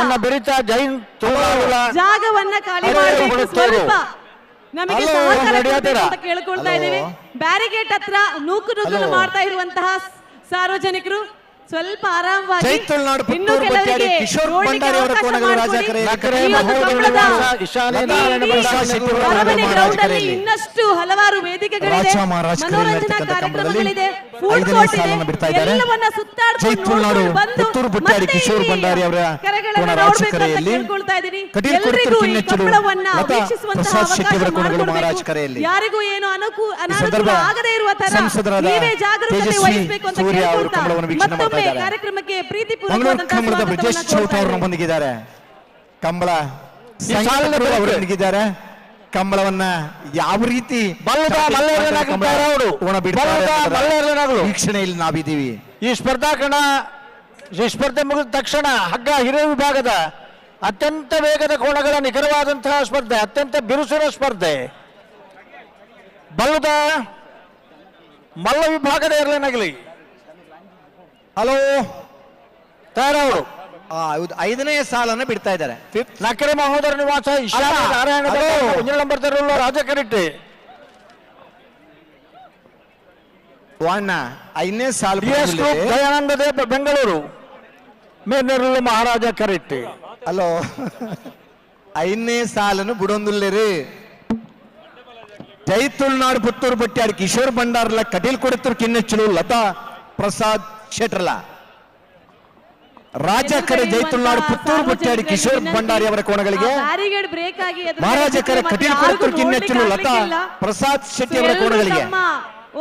ನನ್ನ ಬೆರಿತ ಜೈನ್ ಜಾಗವನ್ನ ಖಾಲಿ ಮಾಡಬೇಕು, ಸ್ವಲ್ಪ ನಮಗೆ ಸಹಕಾರ ಅಂತ ಕೇಳ್ಕೊಳ್ತಾ ಇದ್ದೇವೆ. ಬ್ಯಾರಿಗೇಟ್ ಹತ್ರ ನೂಕು ಮಾಡ್ತಾ ಇರುವಂತಹ ಸಾರ್ವಜನಿಕರು ಸ್ವಲ್ಪ ಆರಾಮವಾಗಿ ಜೈತುಲ್ನಾಡು ಇನ್ನು ಪುತ್ತೂರು ಕೆಲವರಿಗೆ ಬಟ್ಟಾಡಿ ಕಿಶೋರ್ ನೋಡ್ಲಿಕ್ಕೆ ಭಂಡಾರಿ ಅವರ ಅವಕಾಶ ಕೋಣಗಳು ರಾಜ ಮಾಡ್ಕೊಡಿ. ಕರೆಯಲ್ಲಿ ನಕರೆ ಈ ಒಂದು ಮಹೋದರ ಕಂಬಳದ ನಿವಾಸ ಇಶಾನೆ ನಾರಾಯಣ ಭಂಡಾರಿ ಅರಮನೆ ಗ್ರೌಂಡ್ ಅಲ್ಲಿ ಇನ್ನಷ್ಟು ಹಲವಾರು ವೇದಿಕೆಗಳಿದೆ, ರಾಜ ಮಹಾರಾಜ ಮನೋರಂಜನಾ ಕರೆಯಲ್ಲಿ ಕಾರ್ಯಕ್ರಮಗಳಿದೆ, ಫುಡ್ ಐದನೇ ಕೋರ್ಟ್ ಸಾಲನ್ನು ಇದೆ. ಬಿಡ್ತಾ ಇದ್ದಾರೆ. ಎಲ್ಲವನ್ನ ಸುತ್ತಾಡ್ಕೊಂಡು ಜೈತುಲ್ನಾಡು ನೋಡ್ಕೊಂಡು ಬಂದು ಪುತ್ತೂರು ಬಟ್ಟಾಡಿ ಮತ್ತೆ ಕಿಶೋರ್ ಇಲ್ಲಿ ಭಂಡಾರಿ ಅವರ ಕರೆಗಳನ್ನ ಕೋಣ ರಾಜ ನೋಡ್ಬೇಕು ಅಂತ ಕರೆಯಲ್ಲಿ ಕೇಳ್ಕೊಳ್ತಾ ಇದ್ದೀನಿ. ಕಟೀಲ್ ಎಲ್ರಿಗೂ ಕೊಡ್ತಿರು ಈ ಕಿನ್ನೆಚ್ಚಲು ಕಂಬಳವನ್ನ ಲತಾ ವೀಕ್ಷಿಸುವಂತಹ ಪ್ರಸಾದ್ ಶೆಟ್ಟಿ ಅವರ ಅವಕಾಶ ಕೋಣಗಳು ಮಹಾರಾಜ ಮಾಡಿಕೊಡ್ಬೇಕು. ಕರೆಯಲ್ಲಿ ಯಾರಿಗೂ ಏನು ಅನಾನುಕೂಲ ಸಂದರ್ಭ ಆಗದೇ ಇರುವ ತರ ಸಂಸದರಾದ ನೀವೇ ಜಾಗರೂಕತೆ ತೇಜಸ್ವಿ ವಹಿಸಬೇಕು ಅಂತ ಸೂರ್ಯ ಅವರು ಕೇಳ್ಕೊಳ್ತಾ ಕಂಬಳವನ್ನು ವೀಕ್ಷಣೆ ಮಾಡ್ತಾ ಮತ್ತೊಮ್ಮೆ ಇದ್ದಾರೆ. ಕಾರ್ಯಕ್ರಮಕ್ಕೆ ಮಂಗಳೂರು ಪ್ರೀತಿಪೂರ್ವಕವಾದಂತಹ ಕಂಬಳದ ಬ್ರಿಜೇಶ್ ಸ್ವಾಗತವನ್ನ ಚೌಟ ಕೋರ್ತಾ ಅವರು ಇದ್ದೀನಿ. ಬಂದಿದ್ದಾರೆ. ಕಂಬಳ ಸಾಲಿನ ಸಂಘಟಕರು ಅವರು ಬೆಳಕು. ನಿಂತಿದ್ದಾರೆ. ಕಂಬಳವನ್ನ ಯಾವ ರೀತಿ ಬಲ್ಲದ ಮಲ್ಲೇರನಾಗಲು ಕೋಣ ಬಿಡ್ತಾರೆ ಬಲ್ಲದ ಅನ್ನೋದರ ಮಲ್ಲೇರನಾಗಲು ವೀಕ್ಷಣೆಯಲ್ಲಿ ನಾವಿದ್ದೀವಿ. ಈ ಸ್ಪರ್ಧಾಕಣ ಈ ಸ್ಪರ್ಧೆ ಮುಗಿದ ತಕ್ಷಣ ಹಗ್ಗ ಹಿರಿಯ ವಿಭಾಗದ ಅತ್ಯಂತ ವೇಗದ ಕೋಣಗಳ ನಿಖರವಾದಂತಹ ಸ್ಪರ್ಧೆ, ಅತ್ಯಂತ ಬಿರುಸಿನ ಸ್ಪರ್ಧೆ. ಬಲ್ಲದ ಮಲ್ಲ ವಿಭಾಗದ ಎರಡನೇನಾಗಲಿ. ಹಲೋ ತಯಾರವರು ಹೌದು, 5ನೇ ಸಾಲನ್ನು ಬಿಡ್ತಾ ಇದ್ದಾರೆ. ನಕರೆ ಮಹೋದರ ನಿವಾಸ ಇಶಾನೆ ನಾರಾಯಣ ಒಂದನೇ ನಂಬರ್ ತರಲು ರಾಜ ಕರಿಟ್ಟೆ. 5ನೇ ಸಾಲು ಡಿಎಸ್ ಗ್ರೂಪ್ ದಯಾನಂದ ದೇವ್ ಬೆಂಗಳೂರು ಮೇನೆರಳು ಮಹಾರಾಜ ಕರಿಟ್ಟೆ. ಹಲೋ 5ನೇ ಸಾಲನ್ನು ಬಿಡೊಂದುಲ್ಲೇರಿ. ಜೈತುಲ್ನಾಡು ಪುತ್ತೂರು ಬಟ್ಟಾಡಿ ಕಿಶೋರ್ ಭಂಡಾರ್ಲ ಕಟೀಲ್ ಕೊಡುತ್ತರು ಕಿನ್ನೆಚ್ಚಲು ಲತಾ ಪ್ರಸಾದ್ ಶೆಟ್ರಲ ರಾಜ ಕರೆ ಜೈತುಲ್ನಾಡು ಪುತ್ತೂರು ಬಟ್ಟಾಡಿ ಕಿಶೋರ್ ಭಂಡಾರಿ ಅವರ ಕೋಣಗಳಿಗೆ ಬ್ಯಾರಿಗೇಡ್ ಬ್ರೇಕ್ ಆಗಿ ಎದುರು ಮಹಾರಾಜ ಕರೆ ಮತ್ತೆ ಕಟೀಲ್ ಯಾರಿಗೂ ಕೊಡುತ್ತರು ಕಿನ್ನೆಚ್ಚಲು ನೋಡ್ಲಿಕ್ಕೆ ಲತಾ ಆಗ್ಲಿಕ್ಕಿಲ್ಲ. ಪ್ರಸಾದ್ ಶೆಟ್ಟಿ ಅವರ ಎಲ್ರೂ ಕೋಣಗಳಿಗೆ ತಮ್ಮ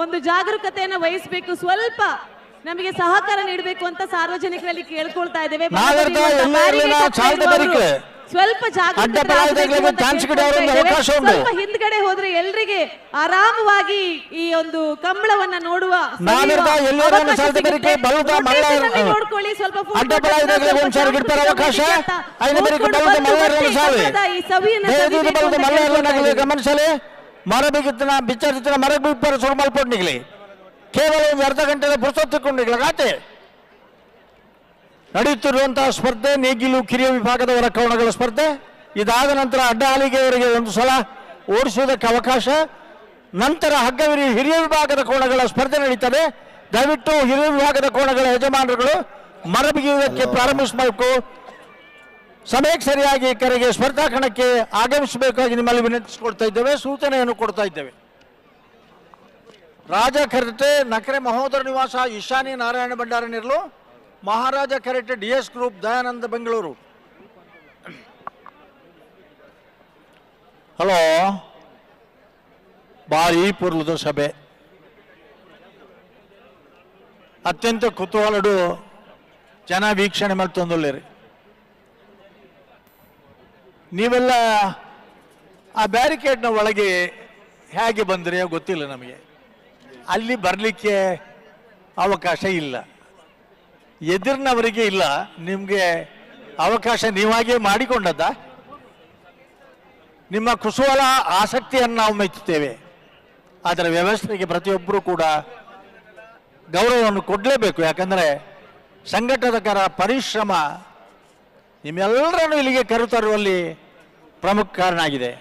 ಒಂದು ಜಾಗರೂಕತೆಯನ್ನು ವಹಿಸಬೇಕು, ಸ್ವಲ್ಪ ನಮಗೆ ಸಹಕಾರ ನೀಡಬೇಕು ಅಂತ ಸಾರ್ವಜನಿಕರಲ್ಲಿ ಕೇಳ್ಕೊಳ್ತಾ ಇದ್ದೇವೆ. ನಾಗರದ ಎಲ್ಲೆಲ್ಲಿನ ಚಾಲ್ತಿ ಬರಿಕೆ. ಸ್ವಲ್ಪ ಅಡ್ಡ ಬಲಾಯ್ದಾಗಲೇ ಚಾನ್ಸ್ ಗಿಡ ಅವರೊಂದು ಅವಕಾಶ ಉಂಟು. ಸ್ವಲ್ಪ ಹಿಂದ್ಗಡೆ ಹೋದ್ರೆ ಎಲ್ರಿಗೆ ಆರಾಮವಾಗಿ ಈ ಒಂದು ಕಂಬಳವನ್ನ ನೋಡುವ ನಾಗರದ ಎಲ್ಲೆಲ್ಲಿನ ಚಾಲ್ತಿ ಬರಿಕೆ ಬಲ್ಲದ ಮಲ್ಲ ನೋಡ್ಕೊಳ್ಳಿ. ಸ್ವಲ್ಪ ಅಡ್ಡ ಬಲಾಯ್ದಾಗಲೇ ಒಂದು ಸಾರಿ ಗಿಡ್ತಾರ ಅವಕಾಶ. ಐದು ಬರಿಕೆ ಬಲ್ಲದ ಮಲ್ಲ ಸಾಲೆ ಈ ಸವಿಯನ್ನ ದೇವದೂತ ಬಲ್ಲದ ಮಲ್ಲ ಗಮನಿಸಲಿ. ಮರಬಿಗಿತ್ತಿನ ಬಿಚ್ಚರಿತ್ತಿನ ಮರಗ್ ಬಿಪ್ಪರ ಸುರು ಮಲ್ಪೊಂಡಿಗ್ಲಿ ಕೇವಲ ಒಂದು ಅರ್ಧ ಗಂಟೆ ಪುರುಸೊತ್ತಿಕೊಂಡಿಗ್ಲ ಖಾತೆ ನಡೆಯುತ್ತಿರುವಂತಹ ಸ್ಪರ್ಧೆ ನೇಗಿಲು ಕಿರಿಯ ವಿಭಾಗದ ಹೊರ ಕೋಣಗಳ ಸ್ಪರ್ಧೆ. ಇದಾದ ನಂತರ ಅಡ್ಡ ಹಾಲಿಗೆಯವರಿಗೆ ಒಂದು ಸಲ ಓಡಿಸುವುದಕ್ಕೆ ಅವಕಾಶ. ನಂತರ ಹಗ್ಗವಿರಿ ಹಿರಿಯ ವಿಭಾಗದ ಕೋಣಗಳ ಸ್ಪರ್ಧೆ ನಡೀತದೆ. ದಯವಿಟ್ಟು ಹಿರಿಯ ವಿಭಾಗದ ಕೋಣಗಳ ಯಜಮಾನರುಗಳು ಮರಬಿಗಿಯುವುದಕ್ಕೆ ಪ್ರಾರಂಭಿಸಬೇಕು. ಸಮಯಕ್ಕೆ ಸರಿಯಾಗಿ ಕರೆಗೆ ಸ್ಪರ್ಧಾ ಕಣಕ್ಕೆ ಆಗಮಿಸಬೇಕಾಗಿ ನಿಮ್ಮಲ್ಲಿ ವಿನಂತಿಸಿಕೊಡ್ತಾ ಇದ್ದೇವೆ, ಸೂಚನೆಯನ್ನು ಕೊಡ್ತಾ ಇದ್ದೇವೆ. ರಾಜ ಕರೆಟೆ ನಕರೆ ಮಹೋದರ ನಿವಾಸ ಇಶಾನಿ ನಾರಾಯಣ ಭಂಡಾರಿ ನಿರ್ಲು ಮಹಾರಾಜ ಕರೆಟೆ DS group Dayananda Bengaluru. Hello ಭಾರಿ ಪೂರ್ವದ ಸಭೆ, ಅತ್ಯಂತ ಕುತೂಹಲಡು ಜನ ವೀಕ್ಷಣೆ ಮಾಡ್ತೊಂದಿರಿ. ನೀವೆಲ್ಲ ಆ ಬ್ಯಾರಿಕೇಡ್ನ ಒಳಗೆ ಹೇಗೆ ಬಂದ್ರಿ ಗೊತ್ತಿಲ್ಲ ನಮಗೆ. ಅಲ್ಲಿ ಬರಲಿಕ್ಕೆ ಅವಕಾಶ ಇಲ್ಲ, ಎದುರಿನವರಿಗೆ ಇಲ್ಲ, ನಿಮಗೆ ಅವಕಾಶ ನೀವಾಗೇ ಮಾಡಿಕೊಂಡದ್ದ. ನಿಮ್ಮ ಕುತೂಹಲ ಆಸಕ್ತಿಯನ್ನು ನಾವು ಮೆಚ್ಚುತ್ತೇವೆ. ಅದರ ವ್ಯವಸ್ಥೆಗೆ ಪ್ರತಿಯೊಬ್ಬರೂ ಕೂಡ ಗೌರವವನ್ನು ಕೊಡಲೇಬೇಕು. ಯಾಕಂದರೆ ಸಂಘಟಕರ ಪರಿಶ್ರಮ ನಿಮ್ಮೆಲ್ಲರನ್ನು ಇಲ್ಲಿಗೆ ಕರೆತರುವಲ್ಲಿ ಪ್ರಮುಖ ಕಾರಣ ಆಗಿದೆ.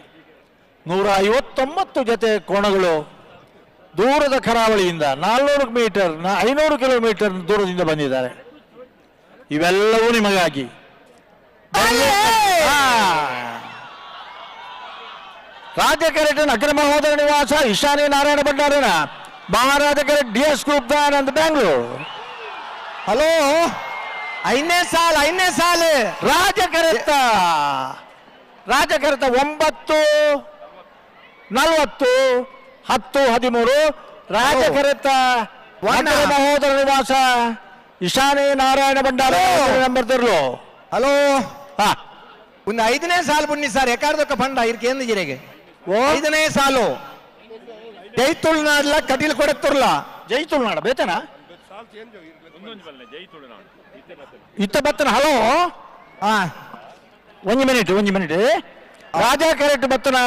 159 ಜೊತೆ ಕೋಣಗಳು ದೂರದ ಕರಾವಳಿಯಿಂದ 400 ಮೀಟರ್ 500 ಕಿಲೋಮೀಟರ್ ದೂರದಿಂದ ಬಂದಿದ್ದಾರೆ. ಇವೆಲ್ಲವೂ ನಿಮಗಾಗಿ. ರಾಜ್ಯ ಕರೆಕ್ಟ್ ನಗರ ಮಹೋದರ ನಿವಾಸ ಇಶಾನಿ ನಾರಾಯಣ ಭಂಡಾರಿನ ಮಹಾರಾಜ ಕರೆಕ್ಟ್ DS group Dayananda Bengaluru. Hello 5ನೇ ಸಾಲು ರಾಜ ಕರೆತ್ತ 9 40 10 13 ರಾಜ ಕರೆತ್ತ ಮಹೋದರ ನಿವಾಸ ಇಶಾನಿ ನಾರಾಯಣ ಭಂಡಾರಿ ನಂಬರ್ ತರಲು. ಹಲೋ ಒಂದು 5ನೇ ಸಾಲು ಬನ್ನಿ ಸರ್. ಎಕಾರ್ದೊಕ್ಕ ಪಂಡ ಇರ್ಕೆ ಎಂದು ಜಿರೆಗೆ 5ನೇ ಸಾಲು ಜೈತುಳ್ನಾಡ್ಲ ಕಟೀಲ್ ಕೊಡುತ್ತಿರ್ಲ ಜೈತುಳ್ನಾಡ ಬೇತನ ಇತ್ತ ಬತ್ತನ. ಹಲೋ ಒಂದು ಮಿನಿಟ್ ರಾಜ ಕರೆಕ್ಟ್ ಬತ್ತನ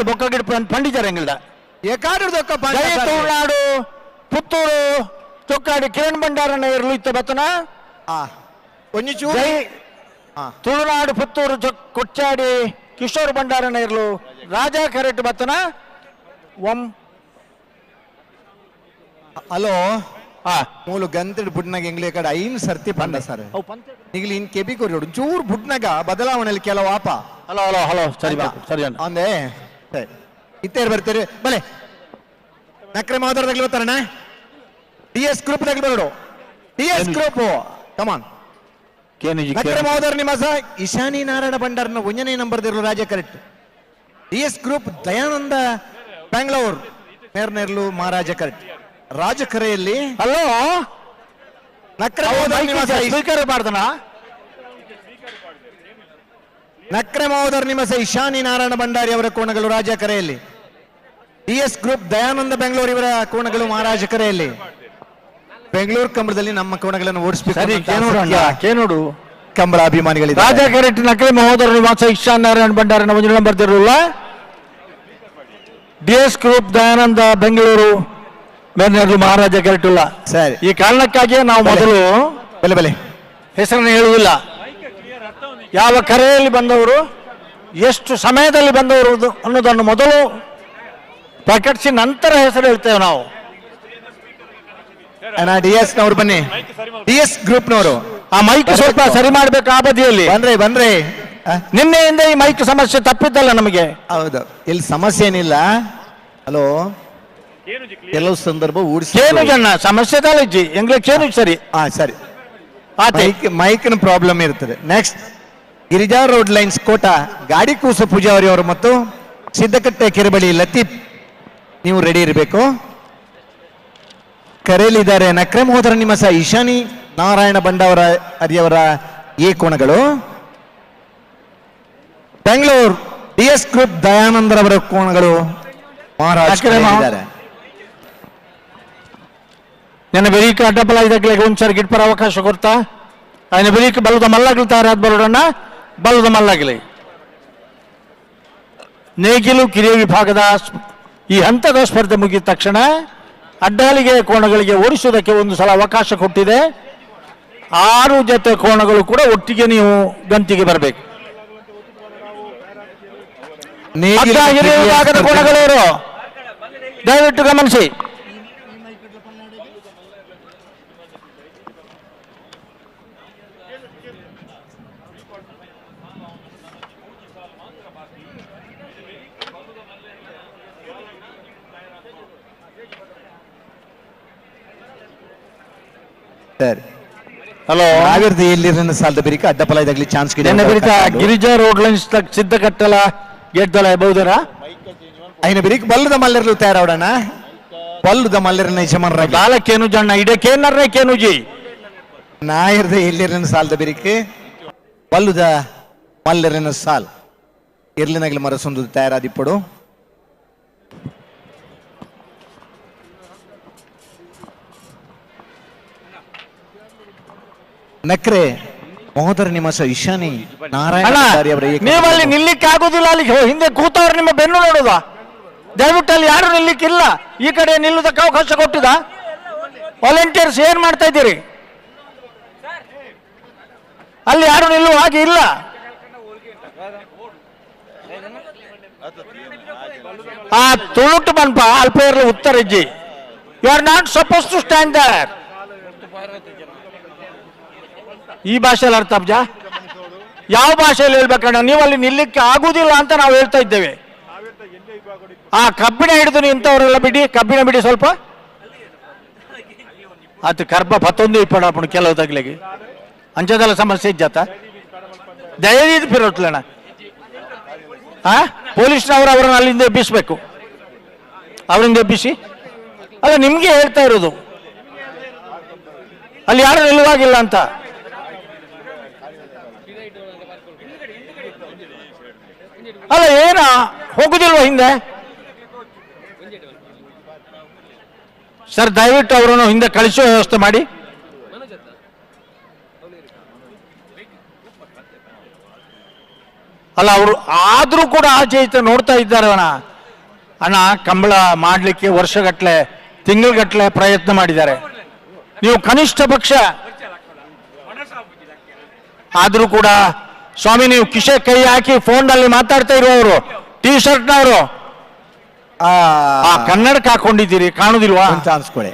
ಬೊಕ್ಕ ಗಿಡ ಪಂಡಿತರ ಎಂಗಿಲ್ದ ಎಕಾರ್ದೊಕ್ಕ ತುಳುನಾಡು ಪುತ್ತೂರು ಚೊಕ್ಕಾಡಿ ಕಿರಣ್ ಭಂಡಾರಣ್ಣ ಇರಲು ಇತ್ತ ಬತ್ತನ. ತುಳುನಾಡು ಪುತ್ತೂರು ಕೊಚ್ಚಾಡಿ ಕಿಶೋರ್ ಭಂಡಾರಣ್ಣ ಇರಲು ರಾಜ ಕರೆಕ್ಟ್ ಬತ್ತನ. ಹಲೋ ಮೂಲು ಗಂತಡ್ ಬುಡ್ನಾಗ ಎಂಗ್ಲಿ ಕಡೆ ಐನ್ ಸರ್ತಿ ಪಂಡ ಸರ್ ಈಗಲಿ ಇನ್ ಕೆಬಿ ಕೊರಿಯೋಡು ಚೂರು ಬುಡ್ನಾಗ ಬದಲಾವಣೆಯಲ್ಲಿ ಕೆಲವು ಆಪ ಹಲೋ ಹಲೋ ಹಲೋ ಸರಿ ಸರಿ ಅಣ್ಣ ಅಂದೆ ಇತ್ತೇರ್ ಬರ್ತೀರಿ ಬಲೆ ನಕ್ರೆ ಮಾತಾಡ್ದಾಗ್ಲಿ ಬರ್ತಾರಣ್ಣ DS ಗ್ರೂಪ್ ದಾಗ್ಲಿ ಬರೋಡು DS ಗ್ರೂಪ್ ಕಮಾನ್ ನಕ್ರೆ ಮಾದರ್ ನಿಮಸ ಇಶಾನಿ ನಾರಾಯಣ ಭಂಡಾರ್ನ ಒಂಜನೇ ನಂಬರ್ ದಿರ್ಲು ರಾಜ ಕರೆಕ್ಟ್ DS ಗ್ರೂಪ್ ದಯಾನಂದ ಬ್ಯಾಂಗ್ಳೂರ್ ನೇರ್ನೇರ್ಲು ಮಹಾರಾಜ ಕರೆಕ್ಟ್ ರಾಜಕರೆಯಲ್ಲಿ ಹಲೋ ನಕ್ರೆ ಮಾದರ್ ನಿಮಸ ಸ್ವೀಕಾರ ಮಾಡ್ದನ ನಕ್ರೆ ಮಾದರ್ ನಿಮಸ ಇಶಾನಿ ನಾರಾಯಣ ಭಂಡಾರಿ ಅವರ ಕೋಣಗಳು ರಾಜಕರೆಯಲ್ಲಿ DS ಗ್ರೂಪ್ ದಯಾನಂದ ಬೆಂಗಳೂರು ಇವರ ಕೋಣಗಳು ಮಹಾರಾಜ ಕರೆಯಲ್ಲಿ ಬೆಂಗಳೂರು ಕಂಬಳದಲ್ಲಿ ನಮ್ಮ ಕೋಣಗಳನ್ನು ಓಡಿಸಬೇಕು ಕೇನೋಡು ಕಂಬಳ ಅಭಿಮಾನಿಗಳಿಗೆ ರಾಜ ಕೆರೆಟ್ ನಕಲಿ ಮಹೋದರ ನಿವಾಸ ಇಶಾನ್ ನಾರಾಯಣ ಭಂಡಾರನ ಒಂದು ನಂಬರ್ ಬರ್ತಿರಲಿಲ್ಲ DS ಗ್ರೂಪ್ ದಯಾನಂದ ಬೆಂಗಳೂರು ಮೇರ್ನೇರ್ಲು ಮಹಾರಾಜ ಕೆರೆಟುಲ್ಲ ಸರಿ ಈ ಕಾರಣಕ್ಕಾಗಿ ನಾವು ಮೊದಲು ಬೆಲೆ ಬೆಲೆ ಹೆಸರನ್ನು ಹೇಳುವುದಿಲ್ಲ ಯಾವ ಕರೆಯಲ್ಲಿ ಬಂದವರು ಎಷ್ಟು ಸಮಯದಲ್ಲಿ ಬಂದವರು ಅನ್ನೋದನ್ನು ಮೊದಲು ಪ್ರಕಟಿಸಿ ನಂತರ ಹೆಸರು ಹೇಳ್ತೇವೆ ನಾವು DS ನವರು ಬನ್ನಿ DS ಗ್ರೂಪ್ ನವರು ಆ ಮೈಕ್ ಸ್ವಲ್ಪ ಸರಿ ಮಾಡ್ಬೇಕು ಆ ಬದಿಯಲ್ಲಿ ಬನ್ರಿ ನಿನ್ನೆಯಿಂದ ಈ ಮೈಕ್ ಸಮಸ್ಯೆ ತಪ್ಪಿದ್ದಲ್ಲ ನಮಗೆ ಹೌದು ಇಲ್ಲಿ ಸಮಸ್ಯೆ ಏನಿಲ್ಲ ಹಲೋ ಕೆಲವು ಸಂದರ್ಭ ಕೇನು ಜನ ಸಮಸ್ಯೆ ತಾಳಿಜ್ಜಿ ಎಂಗ್ಲೇನು ಸರಿ ಸರಿ ಮೈಕ್ನ ಪ್ರಾಬ್ಲಮ್ ಇರ್ತದೆ ನೆಕ್ಸ್ಟ್ ಗಿರಿಜಾ ರೋಡ್ ಲೈನ್ಸ್ ಕೋಟ ಗಾಡಿ ಕೂಸು ಪೂಜಾವರಿ ಅವರು ಮತ್ತು ಸಿದ್ದಕಟ್ಟೆ ಕೆರೆಬಳಿ ಲತೀಫ್ ನೀವು ರೆಡಿ ಇರಬೇಕು ಕರೆಯಲಿದ್ದಾರೆ ನಕ್ರೆ ಮಹೋದರ ನಿಮಸ ಇಶಾನಿ ನಾರಾಯಣ ಭಂಡಾರ ಹರಿಯವರ ಈ ಕೋಣಗಳು ಬೆಂಗಳೂರು DS ಗ್ರೂಪ್ ದಯಾನಂದರವರ ಕೋಣಗಳು ಮಹಾರಾಜ ನನ್ನ ಬೆರೀಕ ಅಡ್ಡಬಲ ಇದಾಗಲಿಗೆ ಒಂದ್ಸರಿ ಗಿಟ್ಪರ ಅವಕಾಶ ಕೊಡ್ತಾ ఆయన ಬೆರೀಕ ಬಲದ ಮಲ್ಲಾಗಲಿ ತಯಾರಾದ ಬರೋಡಣ್ಣ ಬಲದ ಮಲ್ಲಾಗಲಿ ನೇಗಿಲು ಕಿರಿಯ ವಿಭಾಗದ ಈ ಹಂತದ ಸ್ಪರ್ಧೆ ಮುಗಿದ ತಕ್ಷಣ ಅಡ್ಡಾಲಿಗೆ ಕೋಣಗಳಿಗೆ ಓಡಿಸುವುದಕ್ಕೆ ಒಂದು ಸಲ ಅವಕಾಶ ಕೊಟ್ಟಿದೆ 6 ಜೊತೆ ಕೋಣಗಳು ಕೂಡ ಒಟ್ಟಿಗೆ ನೀವು ಗಂತಿಗೆ ಬರಬೇಕು ಹಿರಿಯ ವಿಭಾಗದ ಕೋಣಗಳವರು ದಯವಿಟ್ಟು ಗಮನಿಸಿ ಹಲೋ ಆವಿರ್ದು ಎಲ್ಲಿರನ್ನ ಸಾಲದ ಬಿರಿಕ ಅಡ್ಡಪಲ ಇದಾಗಲಿ ಚಾನ್ಸ್ ಗಿರಿಜಾ ರೋಡ್ ಲೈನ್ಸ್ ಸಿದ್ಧ ಕಟ್ಟಲ ಗೆದ್ದಲ ಬಹುದರ ఆయన ಬಿರಿಕ್ ಬಲ್ಲದ ಮಲ್ಲರ್ಲು ತಯಾರವಡಣ ಬಲ್ಲದ ಮಲ್ಲರನ್ನ ಯಜಮಾನರ ಬಾಲಕೇನು ಜಣ್ಣ ಇಡಕೇನರ್ರೆ ಕೇನುಜಿ ನಾಯರ್ದ ಎಲ್ಲಿರನ್ನ ಸಾಲದ ಬಿರಿಕ್ ಬಲ್ಲದ ಮಲ್ಲರನ್ನ ಸಾಲ್ ಇರ್ಲಿನಾಗಲಿ ಮರಸೊಂದು ತಯಾರಾದಿಪ್ಪಡು ನಕ್ರೆ ಮಹೋದರ ನಿವಾಸ ಇಶಾನಿ ನಾರಾಯಣ ನೀವಲ್ಲಿ ನಿಲ್ಲಿಕ್ಕೆ ಆಗುದಿಲ್ಲ ಅಲ್ಲಿ ಹಿಂದೆ ಕೂತವ್ರು ನಿಮ್ಮ ಬೆನ್ನು ನೋಡುದ ದಯವಿಟ್ಟು ಅಲ್ಲಿ ಯಾರು ನಿಲ್ಲಿಕ್ಕಿಲ್ಲ ಈ ಕಡೆ ನಿಲ್ಲುವುದಕ್ಕೆ ಅವಕಾಶ ಕೊಟ್ಟಿದ ವಾಲಂಟಿಯರ್ಸ್ ಏನ್ ಮಾಡ್ತಾ ಇದ್ದೀರಿ ಅಲ್ಲಿ ಯಾರು ನಿಲ್ಲುವ ಹಾಗೆ ಇಲ್ಲ ಆ ತುಳುಟು ಬನ್ಪ ಅಲ್ಪೇರ್ಲಿ ಉತ್ತರ ಇಜ್ಜಿ you are not supposed to stand there ಈ ಭಾಷೆಯಲ್ಲಿ ಅರ್ಥ ಅಬ್ಜ ಯಾವ ಭಾಷೆಯಲ್ಲಿ ಹೇಳ್ಬೇಕಣ್ಣ ನೀವು ಅಲ್ಲಿ ನಿಲ್ಲಿಕ್ಕೆ ಆಗುದಿಲ್ಲ ಅಂತ ನಾವು ಹೇಳ್ತಾ ಇದ್ದೇವೆ ಆ ಕಬ್ಬಿಣ ಹಿಡಿದು ನಿಂತವರೆಲ್ಲ ಬಿಡಿ ಕಬ್ಬಿಣ ಬಿಡಿ ಸ್ವಲ್ಪ ಅದು ಕರ್ಬ ಪತ್ತೊಂದು ಇಪ್ಪಡ ಅಪ್ಪಣ ಕೆಲವು ತಗ್ಲಿಗೆ ಅಂಚದಲ್ಲ ಸಮಸ್ಯೆ ಇಜ್ಜಾತ ದಯವಿಟ್ಟು ಪಿರೋಟ್ಲಣ್ಣ ಪೊಲೀಸ್ನವರು ಅವರನ್ನು ಅಲ್ಲಿಂದ ಎಬ್ಬಿಸ್ಬೇಕು ಅವರಿಂದ ಎಬ್ಬಿಸಿ ಅಲ್ಲ ನಿಮ್ಗೆ ಹೇಳ್ತಾ ಇರೋದು ಅಲ್ಲಿ ಯಾರು ನಿಲ್ಲುವಾಗಿಲ್ಲ ಅಂತ ಅಲ್ಲ ಏನ ಹೋಗುದಿಲ್ವ ಹಿಂದೆ ಸರ್ ದಯವಿಟ್ಟು ಅವರನ್ನು ಹಿಂದೆ ಕಳಿಸುವ ವ್ಯವಸ್ಥೆ ಮಾಡಿ ಅಲ್ಲ ಅವರು ಆದ್ರೂ ಕೂಡ ಆಚೆ ಈಚೆ ನೋಡ್ತಾ ಇದ್ದಾರೆ ಅಣ್ಣ ಕಂಬಳ ಮಾಡಲಿಕ್ಕೆ ವರ್ಷಗಟ್ಟಲೆ ತಿಂಗಳಗಟ್ಟಲೆ ಪ್ರಯತ್ನ ಮಾಡಿದ್ದಾರೆ ನೀವು ಕನಿಷ್ಠ ಪಕ್ಷ ಆದ್ರೂ ಕೂಡ ಸ್ವಾಮಿ ನೀವು ಕಿಶೆ ಕೈ ಹಾಕಿ ಫೋನ್ ನಲ್ಲಿ ಮಾತಾಡ್ತಾ ಇರುವವರು ಟಿ ಶರ್ಟ್ ನವರು ಕನ್ನಡಕ್ಕೆ ಹಾಕೊಂಡಿದ್ದೀರಿ ಕಾಣುದಿಲ್ವಾ ಅಂತ ಅನ್ಸ್ಕೊಳ್ಳಿ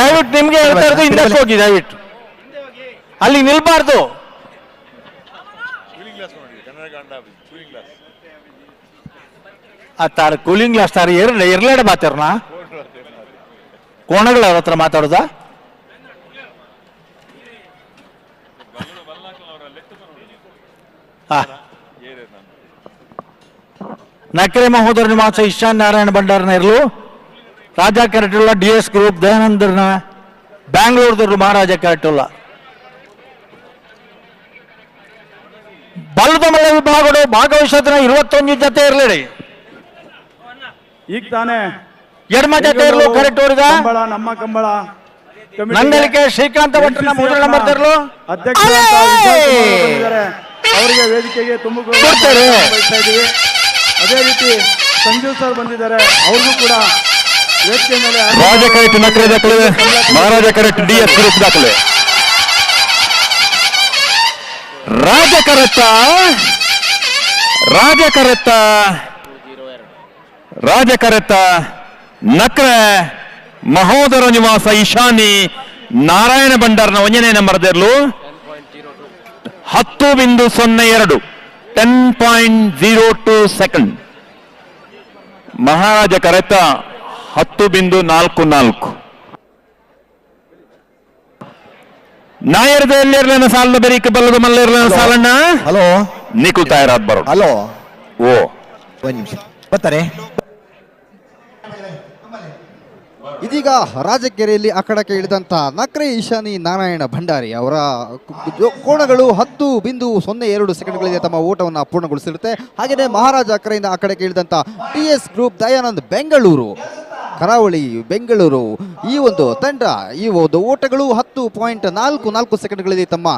ದಯವಿಟ್ಟು ನಿಮ್ಗೆ ಹೇಳ್ತಾ ಇರೋದು ಹಿಂದಕ್ಕೆ ಹೋಗಿ, ದಯವಿಟ್ಟು ಅಲ್ಲಿ ನಿಲ್ಬಾರ್ದು. ತಾರ ಕೂಲಿಂಗ್ ಗ್ಲಾಸ್ ತಾರ ಎರಡೆರಡು ಮಾತಾಡ್ರಣ ಕೋಣಗಳ ಅವ್ರ ಹತ್ರ ಮಾತಾಡೋದಾ? ನಕರೆ ಮಹೋದರ ನಿವಾಸ ಈಶಾನ್ ನಾರಾಯಣ ಭಂಡಾರನ ಇರಲು ರಾಜ ಕೆರಟುಲ್ಲ DS ಗ್ರೂಪ್ ದಯಾನಂದರ್ನ ಬ್ಯಾಂಗ್ಳೂರ್ದವ್ರು ಮಹಾರಾಜ ಕೆರಟುಲ್ಲ ಬಲ್ಲದ ಮಲ್ಲ ವಿಭಾಗಗಳು ಭಾಗವಹಿಸೋದನ್ನ 21 ಜೊತೆ ಇರಲಿ. ಈಗ ತಾನೇ ಎಡಮ ಜೊತೆ ಇರಲು ಕರೆಕ್ಟ್ ಅವ್ರಿಗ ನಮ್ಮ ಕಂಬಳ ನಂದಲಿಕೆ ಶ್ರೀಕಾಂತ ಭಟ್ರನ್ನ ಮೊದಲ ನಂಬರ್ ತರಲು ಅಧ್ಯಕ್ಷ ಅವರಿಗೆ ವೇದಿಕೆಗೆ ತುಮಕೂರು ಅದೇ ರೀತಿ ಸಂಜೀವ್ ಸರ್ ಬಂದಿದ್ದಾರೆ, ಅವ್ರಿಗೂ ಕೂಡ ವೇದಿಕೆ ಮೇಲೆ ರಾಜ ಕರೆಕ್ಟ್ ನಕರೆ ದಾಖಲೆ, ಮಹಾರಾಜ ಕರೆಕ್ಟ್ DS ಗ್ರೂಪ್ ದಾಖಲೆ. ರಾಜ ಕರೆತ್ತ ನಕ್ರೆ ಮಹೋದರ ನಿವಾಸ ಈಶಾನಿ ನಾರಾಯಣ ಭಂಡಾರನ 1ನೇ ನಂಬರ್ದರ್ಲು 10.02 10.02 ಸೆಕೆಂಡ್. ಮಹಾರಾಜ ಕರೆತ್ತ 10.44. ನಾಯರ್ದಲ್ಲಿರ್ಲೇನ ಸಾಲದ ಬೆರೀಕೆ ಬಲ್ಲದ ಮಲ್ಲಿರ್ಲೇನ ಸಾಲಣ್ಣ. ಹಲೋ ನೀಕು ತಯಾರಾದ ಬರೋ. ಹಲೋ ಓ ಒಂದು ನಿಮಿಷ ಬರ್ತಾರೆ. ಇದೀಗ ರಾಜಕೆರೆಯಲ್ಲಿ ಅಖಾಡಕ್ಕೆ ಇಳಿದಂತ ನಕ್ರೆ ಈಶಾನಿ ನಾರಾಯಣ ಭಂಡಾರಿ ಅವರ ಕೋಣಗಳು 10.02 ಸೆಕೆಂಡ್ಗಳಿಗೆ ತಮ್ಮ ಓಟವನ್ನು ಪೂರ್ಣಗೊಳಿಸಿರುತ್ತೆ. ಹಾಗೆಯೇ ಮಹಾರಾಜ ಕರೆಯಿಂದ ಅಖಾಡಕ್ಕೆ ಇಳಿದಂತ DS ಗ್ರೂಪ್ ದಯಾನಂದ್ ಬೆಂಗಳೂರು ಕರಾವಳಿ ಬೆಂಗಳೂರು ಈ ಒಂದು ತಂಡ ಈ ಒಂದು ಓಟಗಳು 10.44 ಸೆಕೆಂಡ್ಗಳಲ್ಲಿ ತಮ್ಮ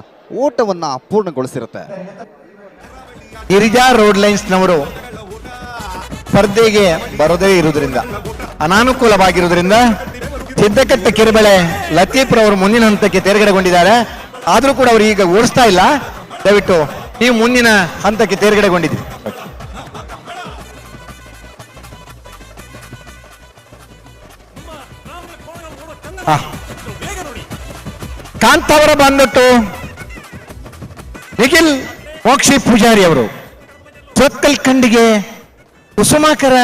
ಓಟವನ್ನು ಪೂರ್ಣಗೊಳಿಸಿರುತ್ತೆ. ಗಿರಿಜಾ ರೋಡ್ ಲೈನ್ಸ್ನವರು ಸ್ಪರ್ಧೆಗೆ ಬರೋದೇ ಇರುವುದರಿಂದ ಅನಾನುಕೂಲವಾಗಿರುವುದರಿಂದ ಸಿದ್ದಕಟ್ಟೆ ಕಿರುಬೆಳೆ ಲತೀಫ್ರವರು ಮುಂದಿನ ಹಂತಕ್ಕೆ ತೇರ್ಗಡೆಗೊಂಡಿದ್ದಾರೆ. ಆದರೂ ಕೂಡ ಅವರು ಈಗ ಓಡಿಸ್ತಾ ಇಲ್ಲ. ದಯವಿಟ್ಟು ನೀವು ಮುಂದಿನ ಹಂತಕ್ಕೆ ತೇರ್ಗಡೆಗೊಂಡಿದ್ದೀರಿ. ಕಾಂತಾವರ ಬಂದ್ಬಿಟ್ಟು ನಿಖಿಲ್ ಮೋಕ್ಷಿ ಪೂಜಾರಿ ಅವರು, ಚೊಕ್ಕಲ್ ಖಂಡಿಗೆ ಕುಸುಮಾಕರ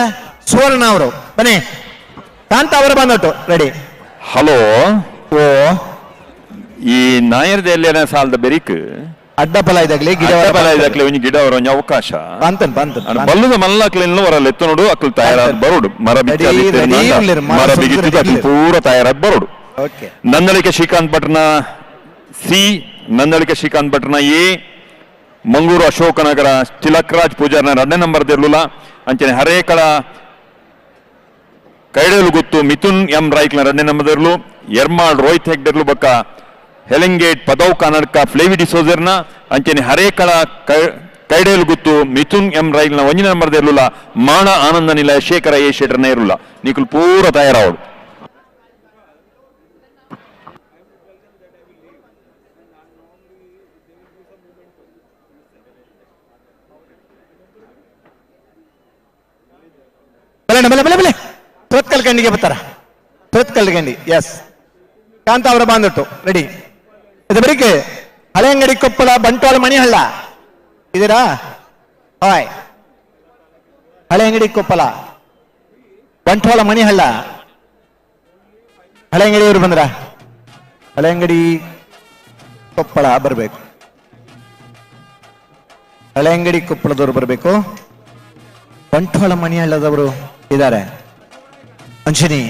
ಸುವರ್ಣ ಅವರು ಬನ್ನಿ. ಕಾಂತ ಅವರು ಬಂದ್ಬಿಟ್ಟು ರೆಡಿ. ಹಲೋ ಓ ಈ ನಾಯರ್ದೆಲ್ಲೇನ ಸಾಲದ ಬೆರೀಕ್ ಅಡ್ಡಫಲ ಇದಾಗ್ಲಿ ಗಿಡ ಇದಾಗ್ಲಿ ಒಂಜಿ ಗಿಡ ಅವರ ಒಂಜಿ ಅವಕಾಶ ಬಂತನ್ ಬಲ್ಲದ ಮಲ್ಲಕ್ಲೆಲ್ಲ ಅವರಲ್ಲಿ ಎತ್ತು ನೋಡು ಅಕ್ಲು ತಯಾರಾದ ಬರೋಡು ಮರ ಬಿಗಿತ್ತು ಪೂರ ತಯಾರಾದ ಬರೋಡು. ನಂದಳಿಕೆ ಶ್ರೀಕಾಂತ್ ಭಟ್ರನ ಸಿ, ನಂದಳಿಕೆ ಶ್ರೀಕಾಂತ್ ಭಟ್ರನ ಎ, ಮಂಗೂರು ಅಶೋಕನಗರ ತಿಲಕ್ರಾಜ್ ಪೂಜಾರ್ನ 2ನೇ ನಂಬರ್ ಇರ್ಲಿಲ್ಲ ಅಂಚನೆ ಹರೇಕಳ ಕೈಡೇಲು ಗೊತ್ತು ಮಿಥುನ್ ಎಂ ರೈಕ್ನ 2ನೇ ನಂಬರ್ ಇರ್ಲು, ಎರ್ಮಾಳ್ ರೋಹಿತ್ ಹೆಗ್ಡೆರ್ಲು ಬಕ್ಕ ಹೆಲೆಂಗೇಟ್ ಪದವ್ ಕನ್ನಡಕ ಫ್ಲೇವಿ ಡಿಸೋಜರ್ನ ಅಂಚನೆ ಹರೇಕಳ ಕೈಡೇಲು ಗೊತ್ತು ಮಿಥುನ್ ಎಂ ರೈಕ್ನ 1ನೇ ನಂಬರ್ ಇರ್ಲಿಲ್ಲ, ಮಾಣ ಆನಂದ ನಿಲಯ ಶೇಖರ ಎ ಶೆಟರ್ನೇ ಇರಲಿಲ್ಲ. ನೀಕುಲು ಪೂರ ತಯಾರಾವಡು. ತೋತ್ಕಲ್ ಗಂಡಿಗೆ ಬರ್ತಾರ. ತೋತ್ಕಲ್ ಗಂಡಿ ಎಸ್ ಕಾಂತ ಅವರ ಬಂದ್ಬಿಟ್ಟು ರೆಡಿ. ಇದು ಬರೀಕೆ ಹಳೆ ಅಂಗಡಿ ಕೊಪ್ಪಳ ಬಂಟ್ವಾಳ ಮಣಿಹಳ್ಳ ಇದೀರಾ? ಹಾಯ್ ಹಳೆ ಅಂಗಡಿ ಕೊಪ್ಪಳ ಬಂಟ್ವಾಳ ಮಣಿಹಳ್ಳ ಹಳೆ ಅಂಗಡಿಯವರು ಬಂದ್ರ? ಹಳೆ ಅಂಗಡಿ ಕೊಪ್ಪಳ ಬರಬೇಕು. ಹಳೆ ಅಂಗಡಿ ಕೊಪ್ಪಳದವರು ಬರಬೇಕು. ಬಂಟ್ವಾಳ ಮಣಿಹಳ್ಳದವರು ಇದ್ದಾರೆ. ಅಂಶನಿ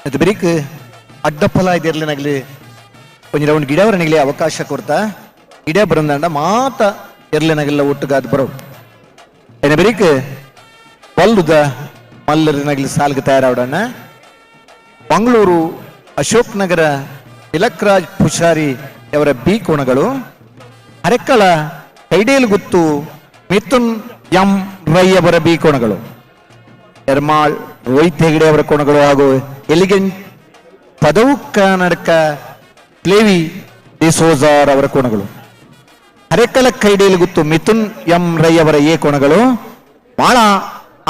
ಇದು ಬರೀಕ್ ಅಡ್ಡಫಲ ಇದಿರ್ಲಿನಾಗ್ಲಿ ಒಂಜಿ ರೌಂಡ್ ಗಿಡವರನಿಗ್ಲಿ ಅವಕಾಶ ಕೊಡ್ತಾ ಗಿಡ ಬರಂದಂಡ ಮಾತ ಇರ್ಲಿನಾಗೆಲ್ಲ ಒಟ್ಟುಗಾದ್ ಬರೋ ಏನ ಬರೀಕ್ ಬಲ್ಲುದ ಮಲ್ಲರಿನಾಗ್ಲಿ ಸಾಲ್ಗೆ ತಯಾರಾವಡಣ್ಣ. ಮಂಗಳೂರು ಅಶೋಕ್ ನಗರ ತಿಲಕ್ರಾಜ್ ಪುಷಾರಿ ಅವರ ಬಿ ಕೋಣಗಳು, ಹರೆಕ್ಕಳ ಕೈಡೇಲು ಗುತ್ತು ಮಿಥುನ್ ಎಂ ರೈ ಅವರ ಬಿ ಕೋಣಗಳು, ಎರ್ಮಾಳ್ ರೋಹಿತ್ ಹೆಗಡೆ ಅವರ ಕೋಣಗಳು ಹಾಗೂ ಎಲಿಗೆಂಟ್ ಪದವು ಕನ್ನಡಕ ಫ್ಲೇವಿ ಡಿಸೋಜಾರ್ ಅವರ ಕೋಣಗಳು, ಹರೆಕಲ ಕೈಡೇಲು ಗುತ್ತು ಮಿಥುನ್ ಎಂ ರೈ ಅವರ ಎ ಕೋಣಗಳು, ಮಾಳ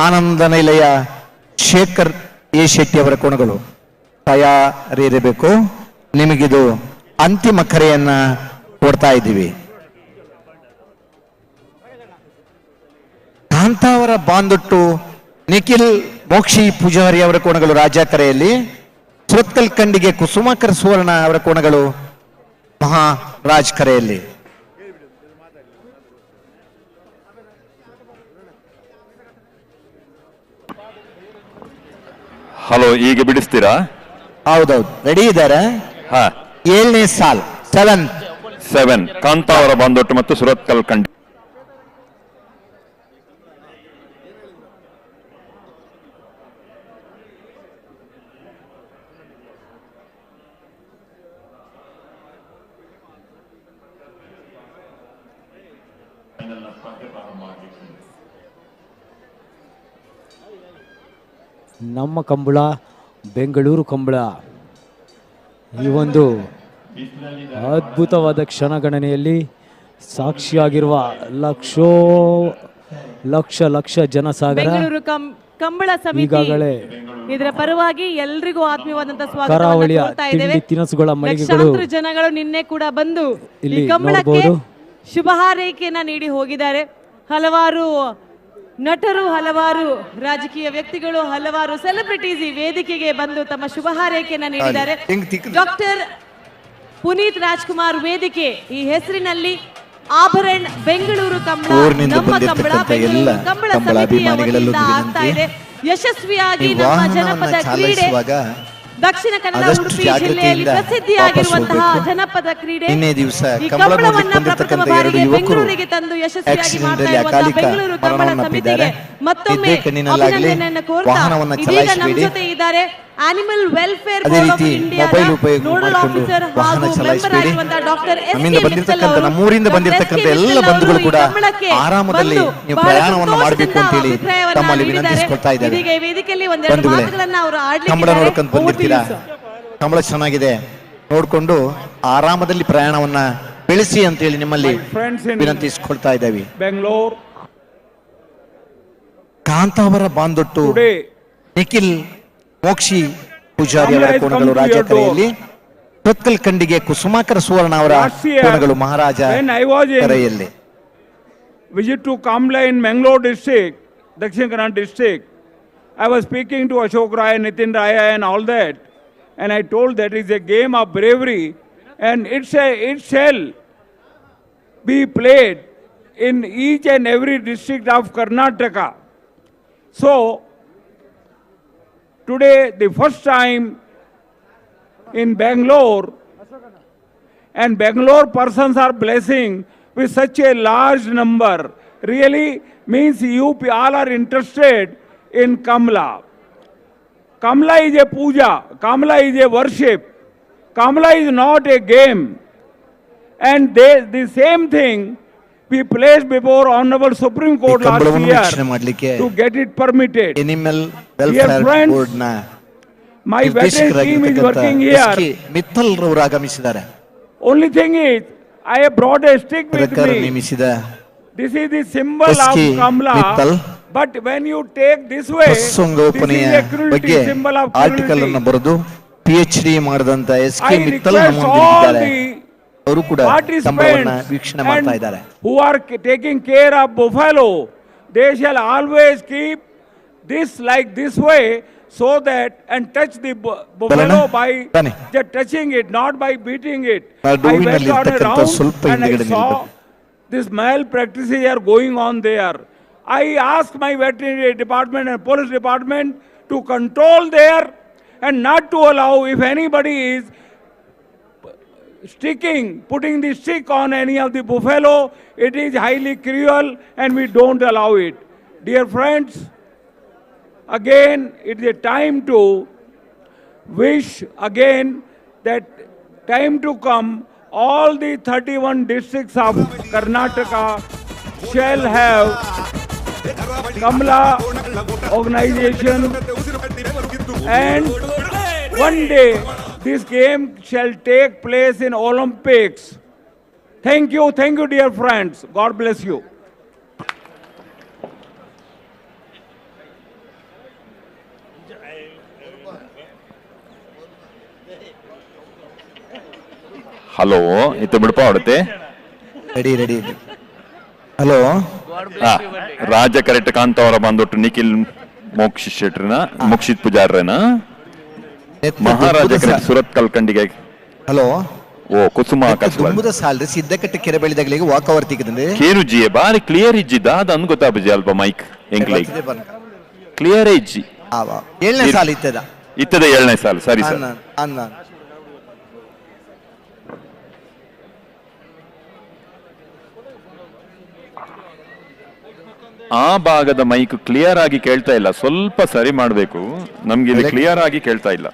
ಆನಂದ ನಿಲಯ ಶೇಖರ್ ಎ ಶೆಟ್ಟಿ ಅವರ ಕೋಣಗಳು, ತಯಾರಿರಬೇಕು. ನಿಮಗಿದು ಅಂತಿಮ ಕರೆಯನ್ನ ಕೊಡ್ತಾ ಇದ್ದೀವಿ. ಕಾಂತಾವರ ಬಾಂದೊಟ್ಟು ನಿಖಿಲ್ ಮೋಕ್ಷಿ ಪೂಜಾರಿ ಅವರ ಕೋಣಗಳು ರಾಜ್ಯ ಕರೆಯಲ್ಲಿ, ಸುರತ್ಕಲ್ ಕಂಡಿಗೆ ಕುಸುಮಾಕರ್ ಸುವರ್ಣ ಅವರ ಕೋಣಗಳು ಮಹಾರಾಜ್ ಕರೆಯಲ್ಲಿ. ಹಲೋ, ಈಗ ಬಿಡಿಸ್ತೀರಾ? ಹೌದೌದು, ರೆಡಿ ಇದ್ದಾರೆ. ಹಾ, 7ನೇ ಸಾಲ್ 7 ಕಾಂತಾವರ ಬಾಂದೊಟ್ಟು ಮತ್ತು ಸುರತ್ಕಲ್ ಕಂಡಿ. ನಮ್ಮ ಕಂಬಳ ಬೆಂಗಳೂರು ಕಂಬಳ ಈ ಒಂದು ಅದ್ಭುತವಾದ ಕ್ಷಣಗಣನೆಯಲ್ಲಿ ಸಾಕ್ಷಿಯಾಗಿರುವ ಲಕ್ಷ ಜನಸಾಗರ ಬೆಂಗಳೂರು ಕಂಬಳ ಸಮಿತಿ ಈಗಾಗಲೇ ಇದರ ಪರವಾಗಿ ಎಲ್ರಿಗೂ ಆತ್ಮೀಯವಾದಂತ ಸ್ವಾಗತ ಕರಾವಳಿಯ ಕೋರ್ತಾ ಇದ್ದೇವೆ. ತಿಂಡಿ ತಿನಿಸುಗಳ ಮಳಿಗೆಗಳು ಲಕ್ಷಾಂತರ ಜನಗಳು ನಿನ್ನೆ ಕೂಡ ಬಂದು ಈ ಇಲ್ಲಿ ಕಂಬಳಕ್ಕೆ ನೋಡಬಹುದು. ಶುಭ ಹಾರೈಕೆಯನ್ನ ನೀಡಿ ಹೋಗಿದ್ದಾರೆ. ಹಲವಾರು ನಟರು, ಹಲವಾರು ರಾಜಕೀಯ ವ್ಯಕ್ತಿಗಳು, ಹಲವಾರು ಸೆಲೆಬ್ರಿಟೀಸ್ ಈ ವೇದಿಕೆಗೆ ಬಂದು ತಮ್ಮ ಶುಭ ಹಾರೈಕೆಯನ್ನ ನೀಡಿದ್ದಾರೆ. ಡಾಕ್ಟರ್ ಪುನೀತ್ ರಾಜ್ಕುಮಾರ್ ವೇದಿಕೆ ಈ ಹೆಸರಿನಲ್ಲಿ ಆಭರಣ ಬೆಂಗಳೂರು ಕಂಬಳ, ನಮ್ಮ ಕಂಬಳ, ಬೆಂಗಳೂರು ಕಂಬಳ ಸಮಿತಿಯ ವತಿಯಿಂದ ಆಗ್ತಾ ಇದೆ. ಯಶಸ್ವಿಯಾಗಿ ನಮ್ಮ ಜನಪದ ಕ್ರೀಡೆ ದಕ್ಷಿಣ ಕನ್ನಡ ಉಡುಪಿ ಜಿಲ್ಲೆಯಲ್ಲಿ ಪ್ರಸಿದ್ಧಿಯಾಗಿರುವಂತಹ ಜನಪದ ಕ್ರೀಡೆ ಈ ಕಂಬಳವನ್ನ ಪ್ರಥಮ ಬಾರಿಗೆ ಬೆಂಗಳೂರಿಗೆ ತಂದು ಯಶಸ್ವಿಯಾಗಿ ಮಾಡ್ತಾ ಇರುವಂತಹ ಬೆಂಗಳೂರು ಕಂಬಳ ಸಮಿತಿಗೆ ಮತ್ತೊಮ್ಮೆ ಅಭಿನಂದನೆಯನ್ನು ಕೋರ್ತಾ ಇದೀಗ ನಮ್ಮ ಜೊತೆ ಇದ್ದಾರೆ ಆನಿಮಲ್ ವೆಲ್ಫೇರ್ ಬೋರ್ಡ್ ಆಫ್ ಇಂಡಿಯಾದ ನೋಡಲ್ ಆಫೀಸರ್ ಹಾಗೂ ಮೆಂಬರ್ ಆಗಿರುವಂತಹ ಡಾಕ್ಟರ್ ನಮ್ಮಿಂದ ಬಂದಿರತಕ್ಕಂತ ನಮ್ಮೂರಿಂದ ಬಂದಿರತಕ್ಕಂತ ಎಲ್ಲ ಬಂಧುಗಳು ಕೂಡ ಆರಾಮದಲ್ಲಿ ನೀವು ಪ್ರಯಾಣವನ್ನು ಮಾಡಬೇಕು ಅಂತ ಹೇಳಿ ತಮ್ಮಲ್ಲಿ ವಿನಂತಿಸಿಕೊಳ್ತಾ ಇದ್ದಾರೆ. ಇದೀಗ ಈ ವೇದಿಕೆಯಲ್ಲಿ ಒಂದೆರಡು ಮಾತುಗಳನ್ನ ಅವರು ಕಂಬಳ ನೋಡ್ಕೊಂಡು ಬಂದಿರ್ತೀರಾ, ಕಂಬಳ ಚೆನ್ನಾಗಿದೆ, ನೋಡ್ಕೊಂಡು ಆರಾಮದಲ್ಲಿ ಪ್ರಯಾಣವನ್ನ ಬೆಳೆಸಿ ಅಂತ ಹೇಳಿ ನಿಮ್ಮಲ್ಲಿ ವಿನಂತಿಸಿಕೊಳ್ತಾ ಇದ್ದೇವೆ. ಬೆಂಗಳೂರು ಕಾಂತಾವರ ಬಾಂದೊಟ್ಟು ನಿಖಿಲ್ ಮೋಕ್ಷಿ ಪೂಜಾರಿ ಅವರ ಕೋಣಗಳು ರಾಜ್ಯ ಕರೆಯಲ್ಲಿ, ಸುರತ್ಕಲ್ ಕಂಡಿಗೆ ಕುಸುಮಾಕರ್ ಸುವರ್ಣ ಅವರ ಕೋಣಗಳು ಮಹಾರಾಜ ಕರೆಯಲ್ಲಿ. Visit to Kamla in Mangalore district, Dakshin Kannada district. I was speaking to Ashok Rai, Nitin Raya and all that, and I told that is a game of bravery and it shall be played in each and every district of Karnataka. So, today the first time in Bangalore, and Bangalore persons are blessing with such a large number, really means you all are interested in Kamla. Kamla is a puja, Kamla is a worship, Kamla is not a game. And the same thing we placed before Honorable Supreme Court last year to get it permitted. Animal Dear welfare friends, board ನ my veteran team is working here. Mittal ರವರು ಆಗಮಿಸಿದ್ದಾರೆ. Only thing is, I have brought a stick with me. ನೇಮಿಸಿದ This is the symbol of Kamla. But when you take this way, this ಸಂಗೋಪನೆಯ is a cruelty ಬಗ್ಗೆ symbol of article ಅನ್ನು cruelty. ಬರೆದು PhD ಮಾಡಿದಂತ SK I Mittal request all ನಮ್ಮೊಂದಿಗಿದ್ದಾರೆ. the ಅವರು ಕೂಡ ಕಂಬಳವನ್ನ ವೀಕ್ಷಣೆ ಮಾಡ್ತಾ participants ಇದ್ದಾರೆ. and who are taking care of buffalo, they shall always keep this like this way, so that and touch the buffalo by just touching it, not by beating it. I went on a round and I saw this malpractices are going on there. I asked my veterinary department and police department to control there and not to allow if anybody is putting the stick on any of the buffalo. It is highly cruel and we don't allow it. Dear friends, again, it is a time to wish again that time to come, all the 31 districts of Karnataka shall have Kamla organization, and one day this game shall take place in Olympics. Thank you, dear friends. God bless you. Hello ಇತ್ತು ಬಿಡಪ ಹೊಡತೆ ready ready hello ರಾಜ correct ಕಾಂತವರ ಬಂದೊಟ್ಟು Nikhil Mokshit ಶೆಟ್ರಿನ Mokshit ಪೂಜಾರ್ರನ ಮಹಾರಾಜ correct Surat ಕಲ್ಕಂಡಿಗೆ hello ಓ ಕುಸುಮ ದುಮ್ಮದ ಸಾಲ್ರಿ ಸಿದ್ದಕಟ್ಟೆ ಕೆರೆ ಬೆಳೆದಾಗಲಿಗೆ walk over ತಿಕ್ಕದಂದ್ರೆ care ಜಿಯೆ ಬಾರಿ clear ಇಜ್ಜಿದ್ದ ಅದು ಅನ್ ಗೊತ್ತಾಬಜಿ ಅಲ್ಪ mic ಎಂಕ್ಲೈಕ್ clear ಇಜ್ಜಿ 7ನೇ ಸಾಲ ಇತ್ತದ 7ನೇ ಸಾಲ ಸರಿ sir ಅನ್ನ ಆ ಭಾಗದ ಮೈಕ್ ಕ್ಲಿಯರ್ ಆಗಿ ಕೇಳ್ತಾ ಇಲ್ಲ, ಸ್ವಲ್ಪ ಸರಿ ಮಾಡಬೇಕು. ನಮ್ಗೆ ಇಲ್ಲಿ ಕ್ಲಿಯರ್ ಆಗಿ ಕೇಳ್ತಾ ಇಲ್ಲ.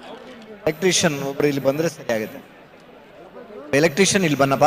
ಎಲೆಕ್ಟ್ರಿಷಿಯನ್ ಒಬ್ರು ಇಲ್ಲಿ ಬಂದ್ರೆ ಸರಿ ಆಗುತ್ತೆ. ಎಲೆಕ್ಟ್ರಿಷಿಯನ್ ಇಲ್ಲಿ ಬನ್ನಪ್ಪ.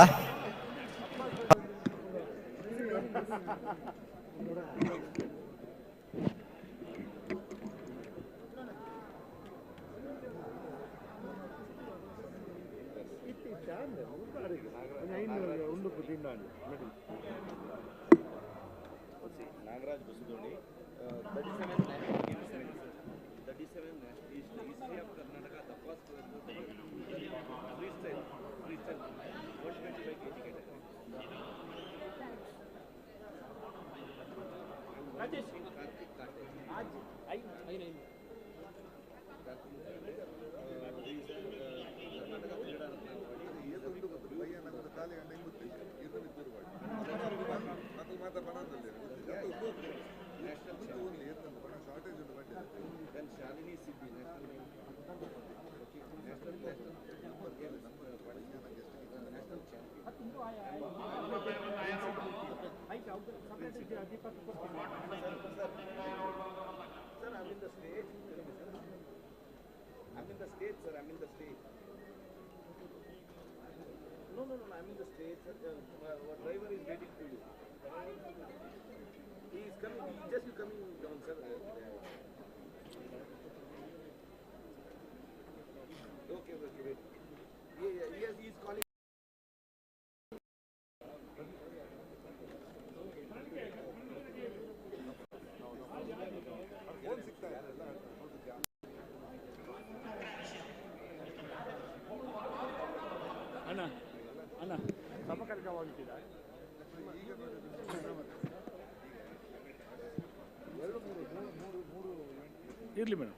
ಇರ್ಲಿ ಮೇಡಮ್,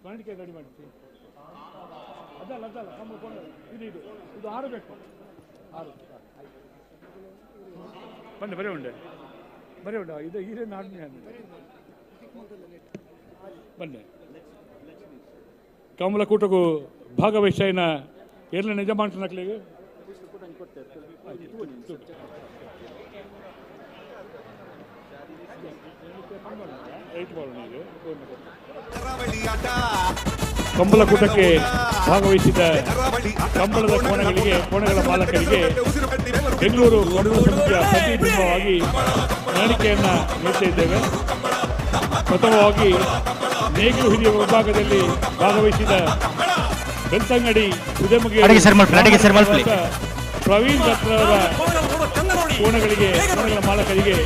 ಕಾಣಿಕೆ ರೆಡಿ ಮಾಡ್ತೀವಿ. ಅದಲ್ಲ ಅದಲ್ಲ ಇದು ಇದು ಇದು 6 ಬೇಕು. 6 ಬನ್ನಿ, ಬರೀ ಉಂಡೆ ಇದು ಹೀರೇನು ಆಡ್ನಿ ಬನ್ನಿ. ಕಮಲಕೂಟಗೂ ಭಾಗವಹಿಸಿನ ಎಲ್ಲ ನಿಜ ಮಾಡ್ತಾನಕ್ಲಿಗೆ ಕಂಬಳಕೂಟಕ್ಕೆ ಭಾಗವಹಿಸಿದ ಕಂಬಳದ ಕೋಣಗಳ ಮಾಲಕರಿಗೆ ಬೆಂಗಳೂರು ಕಂಬಳ ಸಮಿತಿಯ ಪ್ರತಿಬಿಂಬವಾಗಿ ಕಾಣಿಕೆಯನ್ನು ನೀಡ್ತಾ ಇದ್ದೇವೆ. ಪ್ರಥಮವಾಗಿ ನೇಗಿಲು ಹಿರಿಯ ವಿಭಾಗದಲ್ಲಿ ಭಾಗವಹಿಸಿದ ಬೆಳ್ತಂಗಡಿ ಪ್ರವೀಣ್ ದತ್ತರವರ ಕೋಣಗಳ ಮಾಲಕರಿಗೆ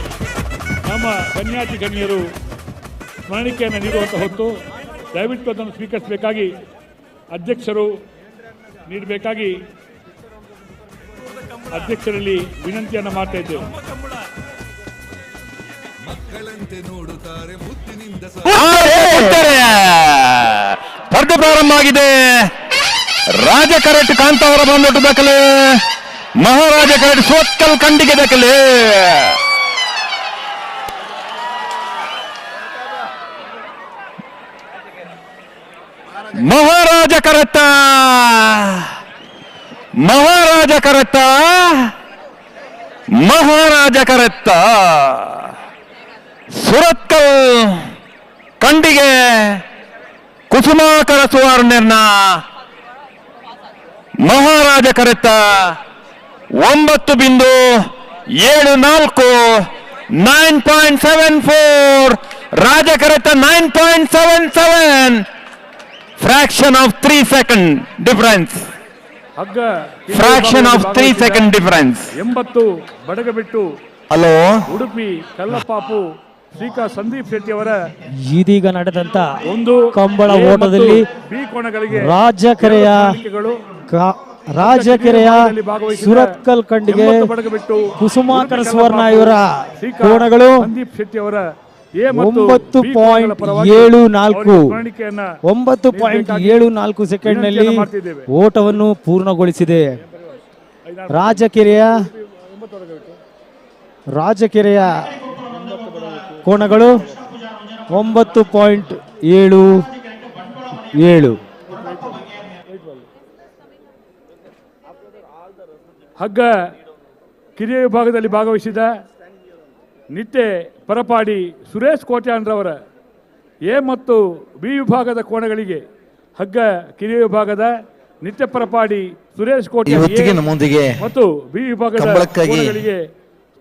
ನಮ್ಮ ಕನ್ಯಾತಿ ಗಣ್ಯರು ಸ್ಮರಣಿಕೆಯನ್ನು ನೀಡುವಂಥ ಹೊತ್ತು ದಯವಿಟ್ಟು ಅದನ್ನು ಸ್ವೀಕರಿಸಬೇಕಾಗಿ ಅಧ್ಯಕ್ಷರು ನೀಡಬೇಕಾಗಿ ಅಧ್ಯಕ್ಷರಲ್ಲಿ ವಿನಂತಿಯನ್ನು ಮಾಡ್ತಾ ಇದ್ದೇವೆ. ಸ್ಪರ್ಧೆ ಪ್ರಾರಂಭ ಆಗಿದೆ. ರಾಜ ಕರೆಟ್ ಕಾಂತ ಅವರ ಬಂದೊಟ್ಟು ದಾಖಲೆ, ಮಹಾರಾಜ ಕರೆಟ್ ಸೋತ್ಕಲ್ ಕಂಡಿಗೆ ದಾಖಲೆ. ಮಹಾರಾಜ ಕರೆತ ಸುರತ್ಕಲ್ ಕಂಡಿಗೆ ಕುಸುಮಾಕರ ಸುವರ್ಣರ್ನ ಮಹಾರಾಜ ಕರೆತ 9.74 9.74 ರಾಜ ಕರೆತ 9.77 fraction of 3 second difference. fraction of 3 second difference. 80 ಬಡಗಬಿಟ್ಟು ಹಲೋ ಉಡುಪಿ ಕಲ್ಲಪಾಪು ಶ್ರೀಕಾ ಸಂದೀಪ್ ಶೆಟ್ಟಿ ಅವರ ಇದೀಗ ನಡೆದಂತ ಒಂದು ಕಂಬಳ ಓಟದಲ್ಲಿ ಬಿ ಕೋಣಗಳಿಗೆ ರಾಜಕೆರೆಯ ರಾಜಕೆರೆಯ ಸುರತ್ಕಲ್ ಕಂಡಿಗೆ ಕುಸುಮಾಕರ ಸ್ವರ್ಣ ಇವರ ಕೋಣಗಳು 9.74 ಸೆಕೆಂಡ್ನಲ್ಲಿ ಓಟವನ್ನು ಪೂರ್ಣಗೊಳಿಸಿದೆ. ರಾಜಕೆರೆಯ ಕೋಣಗಳು 9.77. ಹಗ್ಗ ಕಿರಿಯ ವಿಭಾಗದಲ್ಲಿ ಭಾಗವಹಿಸಿದ ನಿತ್ಯ ಪರಪಾಡಿ ಸುರೇಶ್ ಕೋಟ್ಯಾನ್ರವರ ಎ ಮತ್ತು ಬಿ ವಿಭಾಗದ ಕೋಣಗಳಿಗೆ ಹಗ್ಗ ಕಿರಿಯ ವಿಭಾಗದ ನಿತ್ಯ ಪರಪಾಡಿ ಸುರೇಶ್ ಕೋಟ್ಯಾನ್ ಮತ್ತು ಬಿ ವಿಭಾಗದ ಕೋಣಗಳಿಗೆ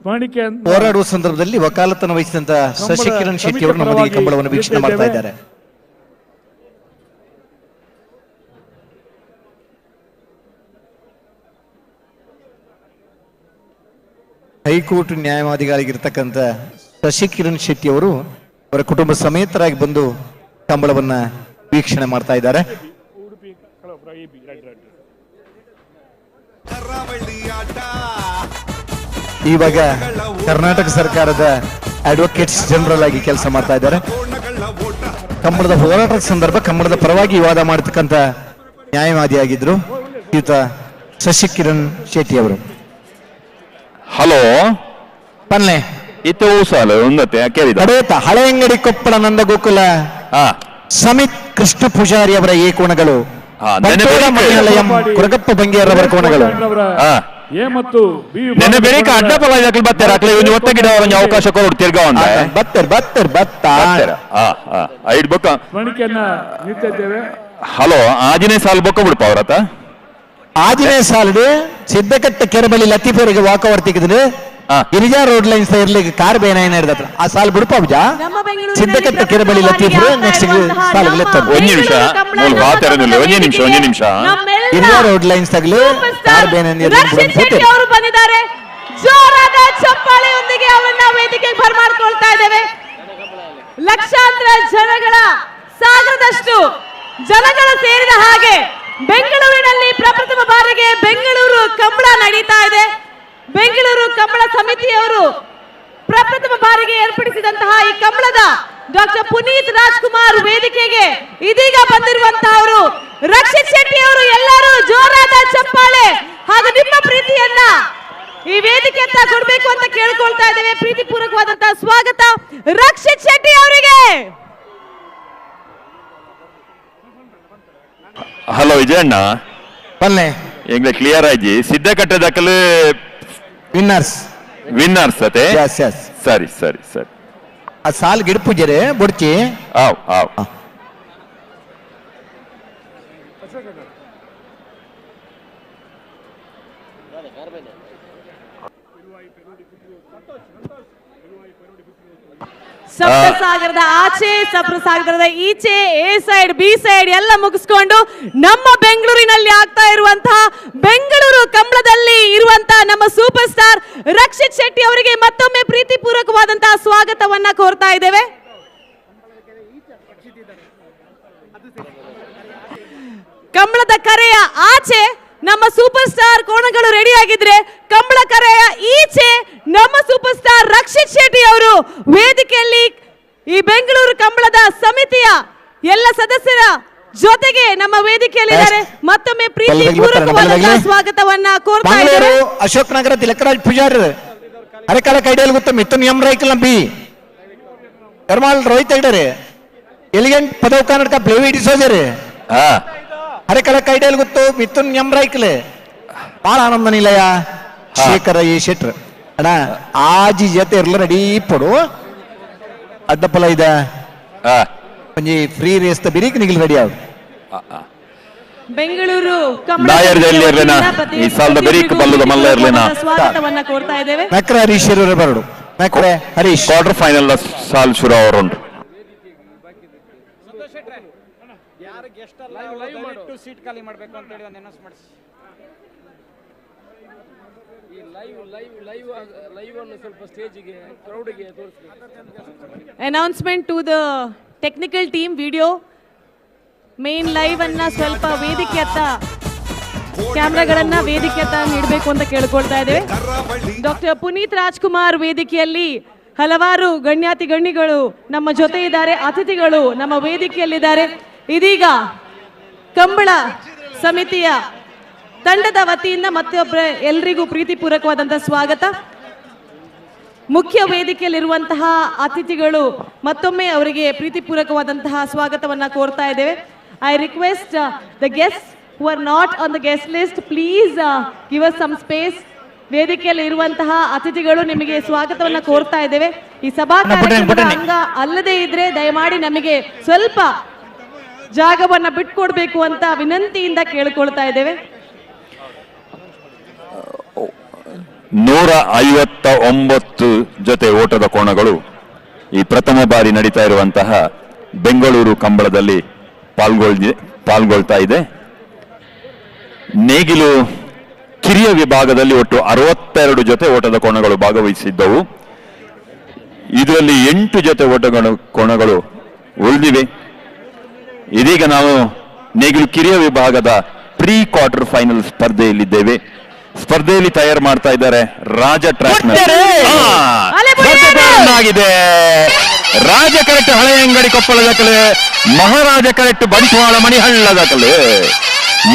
ಸ್ಮರಣಿಕೆ ಹೋರಾಡುವ ಸಂದರ್ಭದಲ್ಲಿ ವಕಾಲತನ ವಹಿಸಿದಂತ ಶಶಿಕಿರಣ್ ಶೆಟ್ಟಿ ಅವರು ನಮ್ಮೊಂದಿಗೆ ಕಂಬಳವನ್ನು ವೀಕ್ಷಣೆ ಮಾಡ್ತಾ ಇದ್ದಾರೆ. ಹೈಕೋರ್ಟ್ ನ್ಯಾಯವಾದಿಗಳಾಗಿರ್ತಕ್ಕಂಥ ಶಶಿಕಿರಣ್ ಶೆಟ್ಟಿ ಅವರು ಅವರ ಕುಟುಂಬ ಸಮೇತರಾಗಿ ಬಂದು ಕಂಬಳವನ್ನ ವೀಕ್ಷಣೆ ಮಾಡ್ತಾ ಇದ್ದಾರೆ. ಇವಾಗ ಕರ್ನಾಟಕ ಸರ್ಕಾರದ ಅಡ್ವೊಕೇಟ್ಸ್ ಜನರಲ್ ಆಗಿ ಕೆಲಸ ಮಾಡ್ತಾ ಇದ್ದಾರೆ. ಕಂಬಳದ ಹೋರಾಟದ ಸಂದರ್ಭ ಕಂಬಳದ ಪರವಾಗಿ ವಾದ ಮಾಡತಕ್ಕಂಥ ನ್ಯಾಯವಾದಿಯಾಗಿದ್ರು ಈತ ಶಶಿಕಿರಣ್ ಶೆಟ್ಟಿ ಅವರು. ಹಲೋ ಪನ್ಲೆ ಇತ್ತು ಸಾಲು ಉನ್ನತೆ ಕೇಳಿದ ಹಳೆ ಅಂಗಡಿ ಕೊಪ್ಪಳ ನಂದ ಗೋಕುಲ ಸಮಿತ್ ಕೃಷ್ಣ ಪೂಜಾರಿ ಅವರ ಈ ಕೋಣಗಳು, ಕೊರಗಪ್ಪ ಬಂಗೇರವರ ಕೋಣಗಳು ಎ ಮತ್ತು ಬಿ ನೆನೆ ಬೆಳಿಕ ಅಡ್ಡಪಲ ಬರ್ತಾರೆ ಒಂದು ಒತ್ತ ಗಿಡ ಅವರಿಗೆ ಅವಕಾಶ ಕೊಡು ತಿರ್ಗಾ ಐದು ಬೊಕ್ಕ ಸ್ಮರಣಿಕೆಯನ್ನ ನೀಡ್ತಿದ್ದೇವೆ. ಹಲೋ ಆಂಜನೇಯ ಸಾಲ್ ಬೊಕ್ಕ ಬಿಡಪ ಅವರತ್ತ ಆಂಜನೇಯ ಸಾಲಡು ಸಿದ್ದಕಟ್ಟ ಕೆರೆಬಳಿ ಲತೀಫರಿಗೆ ವಾಕವರ್ ತೆಗೆದು ಗಿರಿಜಾ ರೋಡ್ ಲೈನ್ಸ್ ಇರ್ಲಿಕ್ಕೆ ಕಾರ್ ಬೇನ ಏನ ಹಿಡ್ದತ್ರ ಆ ಸಾಲ್ ಬಿಡಪ ಸಿದ್ದಕಟ್ಟ ಕೆರೆಬಳಿ ಲತೀಫರು ನೆಕ್ಸ್ಟ್ ಸಾಲ್ ಒಂದು ನಿಮಿಷ ಗಿರಿಜಾ ರೋಡ್ ಲೈನ್ಸ್ ತಗಲು ಕಾರ್ ಬೇನ ಅವರು ಬಂದಿದ್ದಾರೆ. ಜೋರಾದ ಚಪ್ಪಾಳೆಯೊಂದಿಗೆ ಅವರನ್ನ ವೇದಿಕೆಗೆ ಬರಮಾಡ್ಕೊಳ್ತಾ ಇದ್ದೇವೆ. ಲಕ್ಷಾಂತರ ಜನಗಳ ಸಾಗರದಷ್ಟು ಜನಗಳು ಸೇರಿದ ಹಾಗೆ ಬೆಂಗಳೂರಿನಲ್ಲಿ ಪ್ರಪ್ರಥಮ ಬಾರಿಗೆ ಬೆಂಗಳೂರು ಕಂಬಳ ನಡೀತಾ ಇದೆ. ಬೆಂಗಳೂರು ಕಂಬಳ ಸಮಿತಿಯವರು ಪ್ರಪ್ರಥಮ ಬಾರಿಗೆ ಏರ್ಪಡಿಸಿದಂತಹ ಈ ಕಂಬಳದ ಡಾಕ್ಟರ್ ಪುನೀತ್ ರಾಜ್ಕುಮಾರ್ ವೇದಿಕೆಗೆ ಇದೀಗ ಬಂದಿರುವಂತಹವರು ರಕ್ಷಿತ್ ಶೆಟ್ಟಿ ಅವರು. ಎಲ್ಲರೂ ಜೋರಾದ ಚಪ್ಪಾಳೆ ಹಾಗೂ ನಿಮ್ಮ ಪ್ರೀತಿಯನ್ನ ಈ ವೇದಿಕೆ ಅಂತ ಕೊಡಬೇಕು ಅಂತ ಕೇಳ್ಕೊಳ್ತಾ ಇದ್ದೇವೆ. ಪ್ರೀತಿಪೂರ್ವಕವಾದಂತಹ ಸ್ವಾಗತ ರಕ್ಷಿತ್ ಶೆಟ್ಟಿ ಅವರಿಗೆ. ಹಲೋ ವಿಜಯಣ್ಣ ಬನ್ನೆ ಎಂಗ್ಲೆ ಕ್ಲಿಯರ್ ಆಗಿ ಸಿದ್ಧಕಟ್ಟೆ ದಾಖಲೆ ವಿನ್ನರ್ಸ್ ಅತೆ ಸರಿ ಸರಿ ಸರಿ ಆ ಸಾಲ್ ಗಿಡ ಪೂಜರೆ ಬುಡ್ಚಿ ಆವ್ ಆವ್ ಸಪ್ತಸಾಗರದ ಆಚೆ ಸಪ್ತಸಾಗರದ ಈಚೆ ಎ ಸೈಡ್ ಬಿ ಸೈಡ್ ಎಲ್ಲ ಮುಗಿಸ್ಕೊಂಡು ನಮ್ಮ ಬೆಂಗಳೂರಿನಲ್ಲಿ ಆಗ್ತಾ ಇರುವಂತಹ ಬೆಂಗಳೂರು ಕಂಬಳದಲ್ಲಿ ಇರುವಂತಹ ನಮ್ಮ ಸೂಪರ್ ಸ್ಟಾರ್ ರಕ್ಷಿತ್ ಶೆಟ್ಟಿ ಅವರಿಗೆ ಮತ್ತೊಮ್ಮೆ ಪ್ರೀತಿಪೂರ್ವಕವಾದಂತಹ ಸ್ವಾಗತವನ್ನ ಕೋರ್ತಾ ಇದ್ದೇವೆ. ಕಂಬಳದ ಕರೆಯ ಆಚೆ ನಮ್ಮ ಸೂಪರ್ ಸ್ಟಾರ್ ಕೋಣಗಳು ರೆಡಿ ಆಗಿದ್ರೆ ಕಂಬಳ ಕರೆಯ ಈಚೆ ನಮ್ಮ ಸೂಪರ್ ಸ್ಟಾರ್ ರಕ್ಷಿತ್ ಶೆಟ್ಟಿ ಅವರು ವೇದಿಕೆಯಲ್ಲಿ ಈ ಬೆಂಗಳೂರು ಕಂಬಳದ ಸಮಿತಿಯ ಎಲ್ಲ ಸದಸ್ಯರ ಜೊತೆಗೆ ನಮ್ಮ ವೇದಿಕೆಯಲ್ಲಿದ್ದಾರೆ. ಮತ್ತೊಮ್ಮೆ ಪ್ರೀತಿಪೂರ್ವಕವಾದ ಸ್ವಾಗತವನ್ನ ಕೋರ್ತಾ ಇದ್ದಾರೆ. ಅಶೋಕ್ ನಗರ ತಿಲಕರಾಜ್ ಪೂಜಾರಿ ಅರೆಕಾಲ ಕೈಡಿಯಲ್ಲಿ ಗೊತ್ತ ಮಿಥುನ್ ಎಂ ರೈಕಲ್ ನಂಬಿ ಕರ್ಮಾಲ್ ರೋಹಿತ್ ಹೆಗ್ಡರೆ ಎಲಿಗೆಂಟ್ ಪದವ್ ಕರ್ನಾಟಕ ಪ್ಲೇವಿ ಡಿಸೋಜರಿ ಅರೆಕಾಲ ಕೈಡಿಯಲ್ಲಿ ಗೊತ್ತು ಮಿಥುನ್ ಎಂ ರೈಕಲ್ ಬಹಳ ಆನಂದ ನಿಲಯ ಶೇಖರ ಎ ಶೆಟ್ರ್ ಅಣ್ಣ ಆಜಿ ಜೊತೆ ಇರ್ಲ ರೆಡಿ ಪಡು ಅಡ್ಡಪಲ ಇದ ಒಂಜಿ ಫ್ರೀ ರೇಸ್ ಬಿರಿಕ್ ನಿಗಿಲ್ ರೆಡಿ ಆಗ ಬೆಂಗಳೂರು ಈ ಸಾಲದ ಬೆರೀಕ್ ಬಲ್ಲದ ಮಲ್ಲ ಇರ್ಲೇನಾ ಸ್ವಾಗತವನ್ನ ಕೋರ್ತಾ ಇದ್ದೇವೆ. ನಕ್ರ ಹರೀಶ್ ಬರಡು ನಕ್ರ ಹರೀಶ್ ಕ್ವಾರ್ಟರ್ ಫೈನಲ್ ಸಾಲ್ ಶುರು ಅವರುಂಟು. ಸೀಟ್ ಖಾಲಿ ಮಾಡಬೇಕು ಅಂತ ಹೇಳಿ ಅನೌನ್ಸ್ ಮಾಡಿಸಿ. ಈ ಲೈವ್ ಅನ್ನು ಸ್ವಲ್ಪ ಸ್ಟೇಜಿಗೆ ಕ್ರೌಡ್ಗೆ ತೋರಿಸಬೇಕು. Announcement to the technical team video main live ಅನ್ನ ಸ್ವಲ್ಪ ವೇದಿಕೆ ಹತ್ತ ಕ್ಯಾಮ್ರಾಗಳನ್ನ ವೇದಿಕೆ ಹತ್ರ ನೀಡಬೇಕು ಅಂತ ಕೇಳ್ಕೊಳ್ತಾ ಇದ್ದೇವೆ. ಡಾಕ್ಟರ್ ಪುನೀತ್ ರಾಜ್ಕುಮಾರ್ ವೇದಿಕೆಯಲ್ಲಿ ಹಲವಾರು ಗಣ್ಯಾತಿಗಣ್ಣಿಗಳು ನಮ್ಮ ಜೊತೆ ಇದ್ದಾರೆ, ಅತಿಥಿಗಳು ನಮ್ಮ ವೇದಿಕೆಯಲ್ಲಿದ್ದಾರೆ. ಇದೀಗ ಕಂಬಳ ಸಮಿತಿಯ ತಂಡದ ವತಿಯಿಂದ ಮತ್ತೊಬ್ಬರ ಎಲ್ರಿಗೂ ಪ್ರೀತಿಪೂರ್ವಕವಾದಂತಹ ಸ್ವಾಗತ. ಮುಖ್ಯ ವೇದಿಕೆಯಲ್ಲಿರುವಂತಹ ಅತಿಥಿಗಳು ಮತ್ತೊಮ್ಮೆ ಅವರಿಗೆ ಪ್ರೀತಿಪೂರ್ವಕವಾದಂತಹ ಸ್ವಾಗತವನ್ನ ಕೋರ್ತಾ ಇದ್ದೇವೆ. I request the guest who are not on the guest list, please give us some space. ವೇದಿಕೆಯಲ್ಲಿ ಇರುವಂತಹ ಅತಿಥಿಗಳು ನಿಮಗೆ ಸ್ವಾಗತವನ್ನ ಕೋರ್ತಾ ಇದ್ದೇವೆ. ಈ ಸಭಾ ಕಾರ್ಯಕ್ರಮದ ಅಂಗ ಅಲ್ಲದೆ ಇದ್ರೆ ದಯಮಾಡಿ ನಮಗೆ ಸ್ವಲ್ಪ ಜಾಗವನ್ನ ಬಿಟ್ಕೊಡ್ಬೇಕು ಅಂತ ವಿನಂತಿಯಿಂದ ಕೇಳಿಕೊಳ್ತಾ ಇದ್ದೇವೆ. 159 ಜೊತೆ ಓಟದ ಕೋಣಗಳು ಈ ಪ್ರಥಮ ಬಾರಿ ನಡೀತಾ ಇರುವಂತಹ ಬೆಂಗಳೂರು ಕಂಬಳದಲ್ಲಿ ಪಾಲ್ಗೊಳ್ತಾ ಇದೆ. ನೇಗಿಲು ಕಿರಿಯ ವಿಭಾಗದಲ್ಲಿ ಒಟ್ಟು 62 ಜೊತೆ ಓಟದ ಕೋಣಗಳು ಭಾಗವಹಿಸಿದ್ದವು. ಇದರಲ್ಲಿ 8 ಜೊತೆ ಕೋಣಗಳು ಉಳಿದಿವೆ. ಇದೀಗ ನಾವು ನೇಗಿಲು ಕಿರಿಯ ವಿಭಾಗದ ಪ್ರೀ ಕ್ವಾರ್ಟರ್ ಫೈನಲ್ ಸ್ಪರ್ಧೆಯಲ್ಲಿದ್ದೇವೆ. ಸ್ಪರ್ಧೆಯಲ್ಲಿ ತಯಾರು ಮಾಡ್ತಾ ಇದ್ದಾರೆ ರಾಜ ಟ್ರ್ಯಾಕ್ ಆಗಿದೆ. ರಾಜ ಕರೆಕ್ಟ್ ಹಳೆಯ ಅಂಗಡಿ ಕೊಪ್ಪಳದ ಕಲೆ, ಮಹಾರಾಜ ಕರೆಕ್ಟ್ ಬಂಟ್ವಾಳ ಮಣಿಹಳ್ಳದ ಕಲೆ.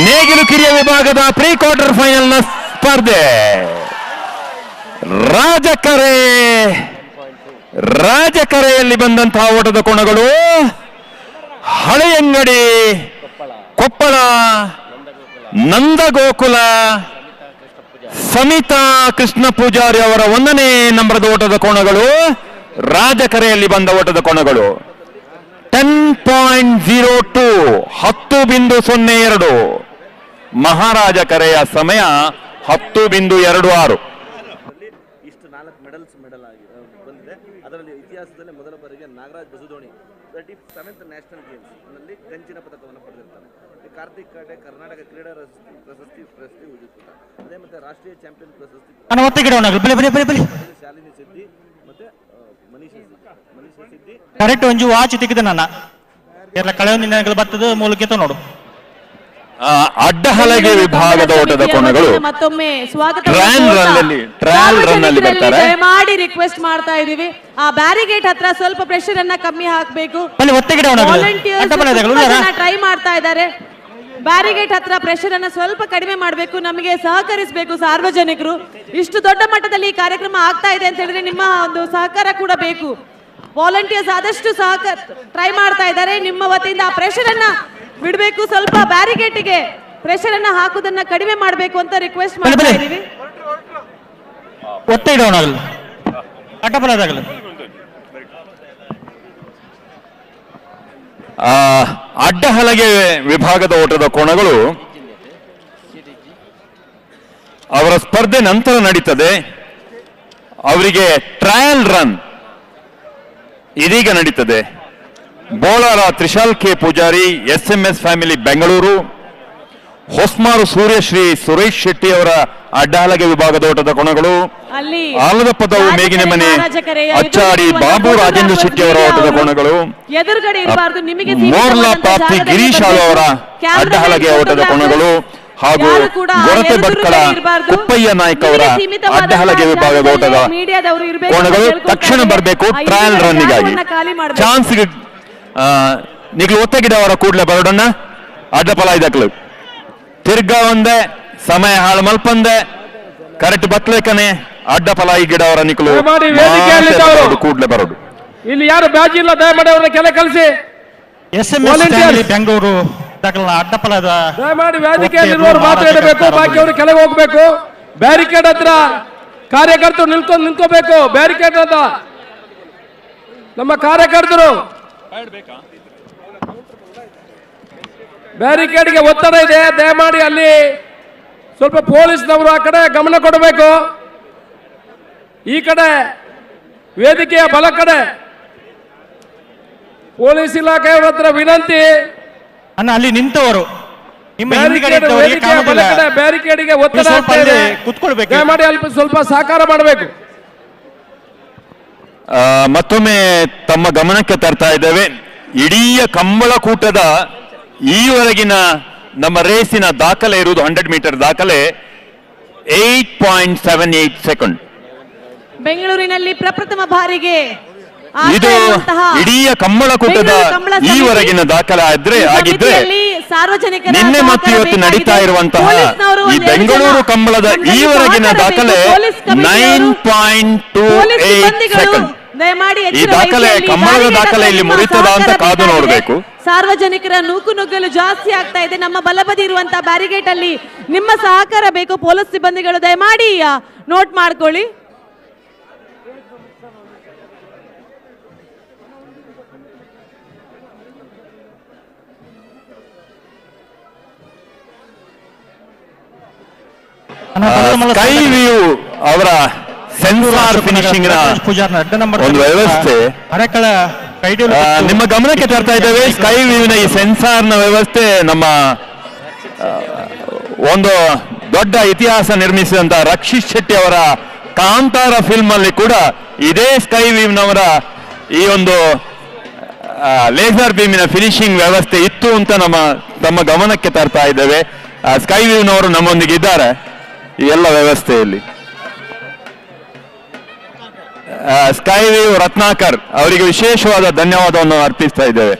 ನೇಗಿಲು ಕಿರಿಯ ವಿಭಾಗದ ಪ್ರೀ ಕ್ವಾರ್ಟರ್ ಫೈನಲ್ ನ ಸ್ಪರ್ಧೆ. ರಾಜಕರೆಯಲ್ಲಿ ಬಂದಂತಹ ಓಟದ ಕೋಣಗಳು ಹಳೆಯಂಗಡಿ ಕೊಪ್ಪಳ, ನಂದಗೋಕುಲ, ಸಮಿತಾ ಕೃಷ್ಣ ಪೂಜಾರಿ ಅವರ 1ನೇ ನಂಬರದ ಓಟದ ಕೋಣಗಳು ರಾಜಕರೆಯಲ್ಲಿ ಬಂದ ಓಟದ ಕೋಣಗಳು. 10.02 10.02. ಮಹಾರಾಜ ಕರೆಯ ಸಮಯ 10.26. ಇಷ್ಟು 4 ಮೆಡಲ್ ಬಂದಿದೆ. ಅದರಲ್ಲಿ ಇತಿಹಾಸದಲ್ಲಿ ಮೊದಲ ಬಾರಿಗೆ ನಾಗರಾಜ್ ಬಸುದೋಣಿ 37th ನ್ಯಾಷನಲ್ ಗೇಮ್ಸ್ ನಲ್ಲಿ ಕಂಚಿನ ಪದಕವನ್ನು ಪಡೆದಿರ್ತಾರೆ. ಕಾರ್ತಿಕ್ ಕಾಟೆ ಕರ್ನಾಟಕ ಕ್ರೀಡಾ ಪ್ರಶಸ್ತಿ ಉಳಿದಿರ್ತಾರೆ. ಅದೇ ಮತ್ತೆ ರಾಷ್ಟ್ರೀಯ ಚಾಂಪಿಯನ್ ಪ್ರಶಸ್ತಿ ಶಾಲಿನಿ ಸಿದ್ದಿ ಮತ್ತೆ ಮನೀಷ್ ಸಿದ್ದಿ ಕರೆಕ್ಟ್ ಒಂಜು ವಾಚ್ ತೆಗೆದ ನನ್ನ ಎಲ್ಲ ಕಳೆಯೊಂದಿನ ಬರ್ತದ ಮೂಲಕ ನೋಡು. ಅಡ್ಡಹಲಗೆ ವಿಭಾಗದ ಓಟದ ಕೋಣಗಳು ಮತ್ತೊಮ್ಮೆ ಸ್ವಾಗತ ಮಾಡಿ ರಿಕ್ವೆಸ್ಟ್ ಮಾಡ್ತಾ ಇದೀವಿ. ಆ ಬ್ಯಾರಿಗೇಟ್ ಹತ್ರ ಸ್ವಲ್ಪ ಪ್ರೆಷರ್ ಅನ್ನ ಕಮ್ಮಿ ಹಾಕಬೇಕು. ಟ್ರೈ ಮಾಡ್ತಾ ಇದ್ದಾರೆ. ಬ್ಯಾರಿಗೇಟ್ ಹತ್ರ ಪ್ರೆಷರ್ ಅನ್ನ ಸ್ವಲ್ಪ ಕಡಿಮೆ ಮಾಡಬೇಕು. ನಮಗೆ ಸಹಕರಿಸಬೇಕು ಸಾರ್ವಜನಿಕರು. ಇಷ್ಟು ದೊಡ್ಡ ಮಟ್ಟದಲ್ಲಿ ಈ ಕಾರ್ಯಕ್ರಮ ಆಗ್ತಾ ಇದೆ ಅಂತ ಹೇಳಿದ್ರೆ ನಿಮ್ಮ ಒಂದು ಸಹಕಾರ ಕೂಡ ಬೇಕು. ವಾಲಂಟಿಯರ್ಸ್ ಆದಷ್ಟು ಸಹಕಾರ ಟ್ರೈ ಮಾಡ್ತಾ ಇದ್ದಾರೆ. ನಿಮ್ಮ ವತಿಯಿಂದ ಆ ಪ್ರೆಷರ್ ಅನ್ನ ಬಿಡಬೇಕು. ಸ್ವಲ್ಪ ಬ್ಯಾರಿಗೇಟಿಗೆ ಪ್ರೆಷರ್ ಅನ್ನ ಹಾಕುವುದನ್ನ ಕಡಿಮೆ ಮಾಡಬೇಕು ಅಂತ ರಿಕ್ವೆಸ್ಟ್ ಮಾಡ್ತಾ ಇದೀವಿ. ಅಡ್ಡಹಲಗೆ ವಿಭಾಗದ ಓಟದ ಕೋಣಗಳು ಅವರ ಸ್ಪರ್ಧೆ ನಂತರ ನಡೀತದೆ. ಅವರಿಗೆ ಟ್ರಯಲ್ ರನ್ ಇದೀಗ ನಡೀತದೆ. Bolara Trishal K Pujari, SMS family Bengaluru, ಹೊಸ್ಮಾರು ಸೂರ್ಯಶ್ರೀ ಸುರೇಶ್ ಶೆಟ್ಟಿ ಅವರ ಅಡ್ಡಹಲಗೆ ವಿಭಾಗದ ಓಟದ ಕೋಣಗಳು, ಆಲದ ಪದವು ಮೇಗಿನ ಮನೆ ಅಚ್ಚಾಡಿ ಬಾಬು ರಾಜೇಂದ್ರ ಶೆಟ್ಟಿ ಅವರ ಓಟದ ಕೋಣಗಳು, ಮೋರ್ಲಾ ಪಾರ್ಥಿ ಗಿರೀಶ್ ಅವರ ಅಡ್ಡಹಲಗೆ ಓಟದ ಕೋಣಗಳು ಹಾಗೂ ಗೊರತೆ ಭಟ್ಕಳ ಕುಪ್ಪಯ್ಯ ನಾಯ್ಕ ಅವರ ಅಡ್ಡಹಲಗೆ ವಿಭಾಗದ ಓಟದ ಕೋಣಗಳು ತಕ್ಷಣ ಬರಬೇಕು ಟ್ರಯಲ್ ರನ್ನಿಗಾಗಿ. ಚಾನ್ಸ್ ನಿಗ್ಲು ಒತ್ತಗಿಡವರ ಕೂಡಲೇ ಬರೋಡನ್ನ ಅಡ್ಡಪಲ ಇದಕ್ಲು ತಿರ್ಗಾ ಒಂದೇ ಸಮಯ ಹಾಳು ಮಲ್ಪಂದೆ ಕರೆಕ್ಟ್ ಬತ್ಲೇಕನೆ ಅಡ್ಡಪಲ ಈ ಗಿಡವರ ನಿಕ್ಲು ಕೂಡಲೇ ಬರೋದು. ಇಲ್ಲಿ ಯಾರು ಬ್ಯಾಜ್ ಇಲ್ಲ ದಯಮಾಡಿ ಅವ್ರನ್ನ ಕೆಲ ಕಳಿಸಿ. ಬೆಂಗಳೂರು ಅಡ್ಡಪಲದ ದಯಮಾಡಿ ವೇದಿಕೆಯಲ್ಲಿರುವವರು ಮಾತ್ರ ಇಡಬೇಕು, ಬಾಕಿ ಅವರು ಕೆಳಗೆ ಹೋಗ್ಬೇಕು. ಬ್ಯಾರಿಕೇಡ್ ಹತ್ರ ಕಾರ್ಯಕರ್ತರು ನಿಂತ್ಕೋಬೇಕು. ಬ್ಯಾರಿಕೇಡ್ ಹತ್ರ ನಮ್ಮ ಕಾರ್ಯಕರ್ತರು ಬ್ಯಾರಿಕೇಡ್ಗೆ ಒತ್ತಡ ಇದೆ. ದಯಮಾಡಿ ಅಲ್ಲಿ ಸ್ವಲ್ಪ ಪೊಲೀಸ್ನವರು ಆ ಕಡೆ ಗಮನ ಕೊಡಬೇಕು. ಈ ಕಡೆ ವೇದಿಕೆಯ ಬಲ ಕಡೆ ಪೊಲೀಸ್ ಇಲಾಖೆಯವರ ಹತ್ರ ವಿನಂತಿ. ಅಲ್ಲಿ ನಿಂತವರು ಬ್ಯಾರಿಕೇಡ್ಗೆ ಒತ್ತಡ ಕುತ್ಕೊಳ್ಬೇಕು. ದಯಮಾಡಿ ಅಲ್ಲಿ ಸ್ವಲ್ಪ ಸಹಕಾರ ಮಾಡಬೇಕು. ಮತ್ತೊಮ್ಮೆ ತಮ್ಮ ಗಮನಕ್ಕೆ ತರ್ತಾ ಇದ್ದೇವೆ, ಇಡೀ ಕಂಬಳ ಕೂಟದ ಈವರೆಗಿನ ನಮ್ಮ ರೇಸಿನ ದಾಖಲೆ ಇರುವುದು 100 ಮೀಟರ್ ದಾಖಲೆ 8.78 ಸೆಕೆಂಡ್. ಬೆಂಗಳೂರಿನಲ್ಲಿ ಪ್ರಪ್ರಥಮ ಬಾರಿಗೆ ಇದು ಇಡೀ ಕಂಬಳಕೂಟದ ಈವರೆಗಿನ ದಾಖಲೆ ಆಗಿದ್ರೆ ನಿನ್ನೆ ಮತ್ತು ಇವತ್ತು ನಡೀತಾ ಇರುವಂತಹ ಈ ಬೆಂಗಳೂರು ಕಂಬಳದ ಈವರೆಗಿನ ದಾಖಲೆ 9.28 ಸೆಕೆಂಡ್. ಈ ದಾಖಲೆ ಕಂಬಳದ ದಾಖಲೆ ಇಲ್ಲಿ ಮುರಿತದ ಅಂತ ಕಾದು ನೋಡಬೇಕು. ಸಾರ್ವಜನಿಕರ ನೂಕುನುಗ್ಗಲು ಜಾಸ್ತಿ ಆಗ್ತಾ ಇದೆ. ನಮ್ಮ ಬಲಬದಿ ಇರುವಂತಹ ಬ್ಯಾರಿಗೇಟ್ ಅಲ್ಲಿ ನಿಮ್ಮ ಸಹಕಾರ ಬೇಕು. ಪೊಲೀಸ್ ಸಿಬ್ಬಂದಿಗಳು ದಯಮಾಡಿ ನೋಟ್ ಮಾಡ್ಕೊಳ್ಳಿ. ಸ್ಕೈ ವ್ಯೂ ಅವರ ಸೆನ್ಸಾರ್ ಫಿನಿಶಿಂಗ್ ಒಂದು ವ್ಯವಸ್ಥೆ ನಿಮ್ಮ ಗಮನಕ್ಕೆ ತರ್ತಾ ಇದ್ದೇವೆ. ಸ್ಕೈ ವ್ಯೂನ ಈ ಸೆನ್ಸಾರ್ನ ವ್ಯವಸ್ಥೆ ನಮ್ಮ ಒಂದು ದೊಡ್ಡ ಇತಿಹಾಸ ನಿರ್ಮಿಸಿದಂತ ರಕ್ಷಿತ್ ಶೆಟ್ಟಿ ಅವರ ಕಾಂತಾರ ಫಿಲ್ಮ್ ಅಲ್ಲಿ ಕೂಡ ಇದೇ ಸ್ಕೈ ವ್ಯೂನವರ ಈ ಒಂದು ಲೇಸರ್ ಬೀಮಿನ ಫಿನಿಶಿಂಗ್ ವ್ಯವಸ್ಥೆ ಇತ್ತು ಅಂತ ನಮ್ಮ ಗಮನಕ್ಕೆ ತರ್ತಾ ಇದ್ದೇವೆ. ಸ್ಕೈ ವ್ಯೂನವರು ನಮ್ಮೊಂದಿಗೆ ಇದ್ದಾರೆ ಈ ಎಲ್ಲ ವ್ಯವಸ್ಥೆಯಲ್ಲಿ. ಸ್ಕೈ ವ್ಯೂ ರತ್ನಾಕರ್ ಅವರಿಗೆ ವಿಶೇಷವಾದ ಧನ್ಯವಾದವನ್ನು ಅರ್ಪಿಸ್ತಾ ಇದ್ದೇವೆ.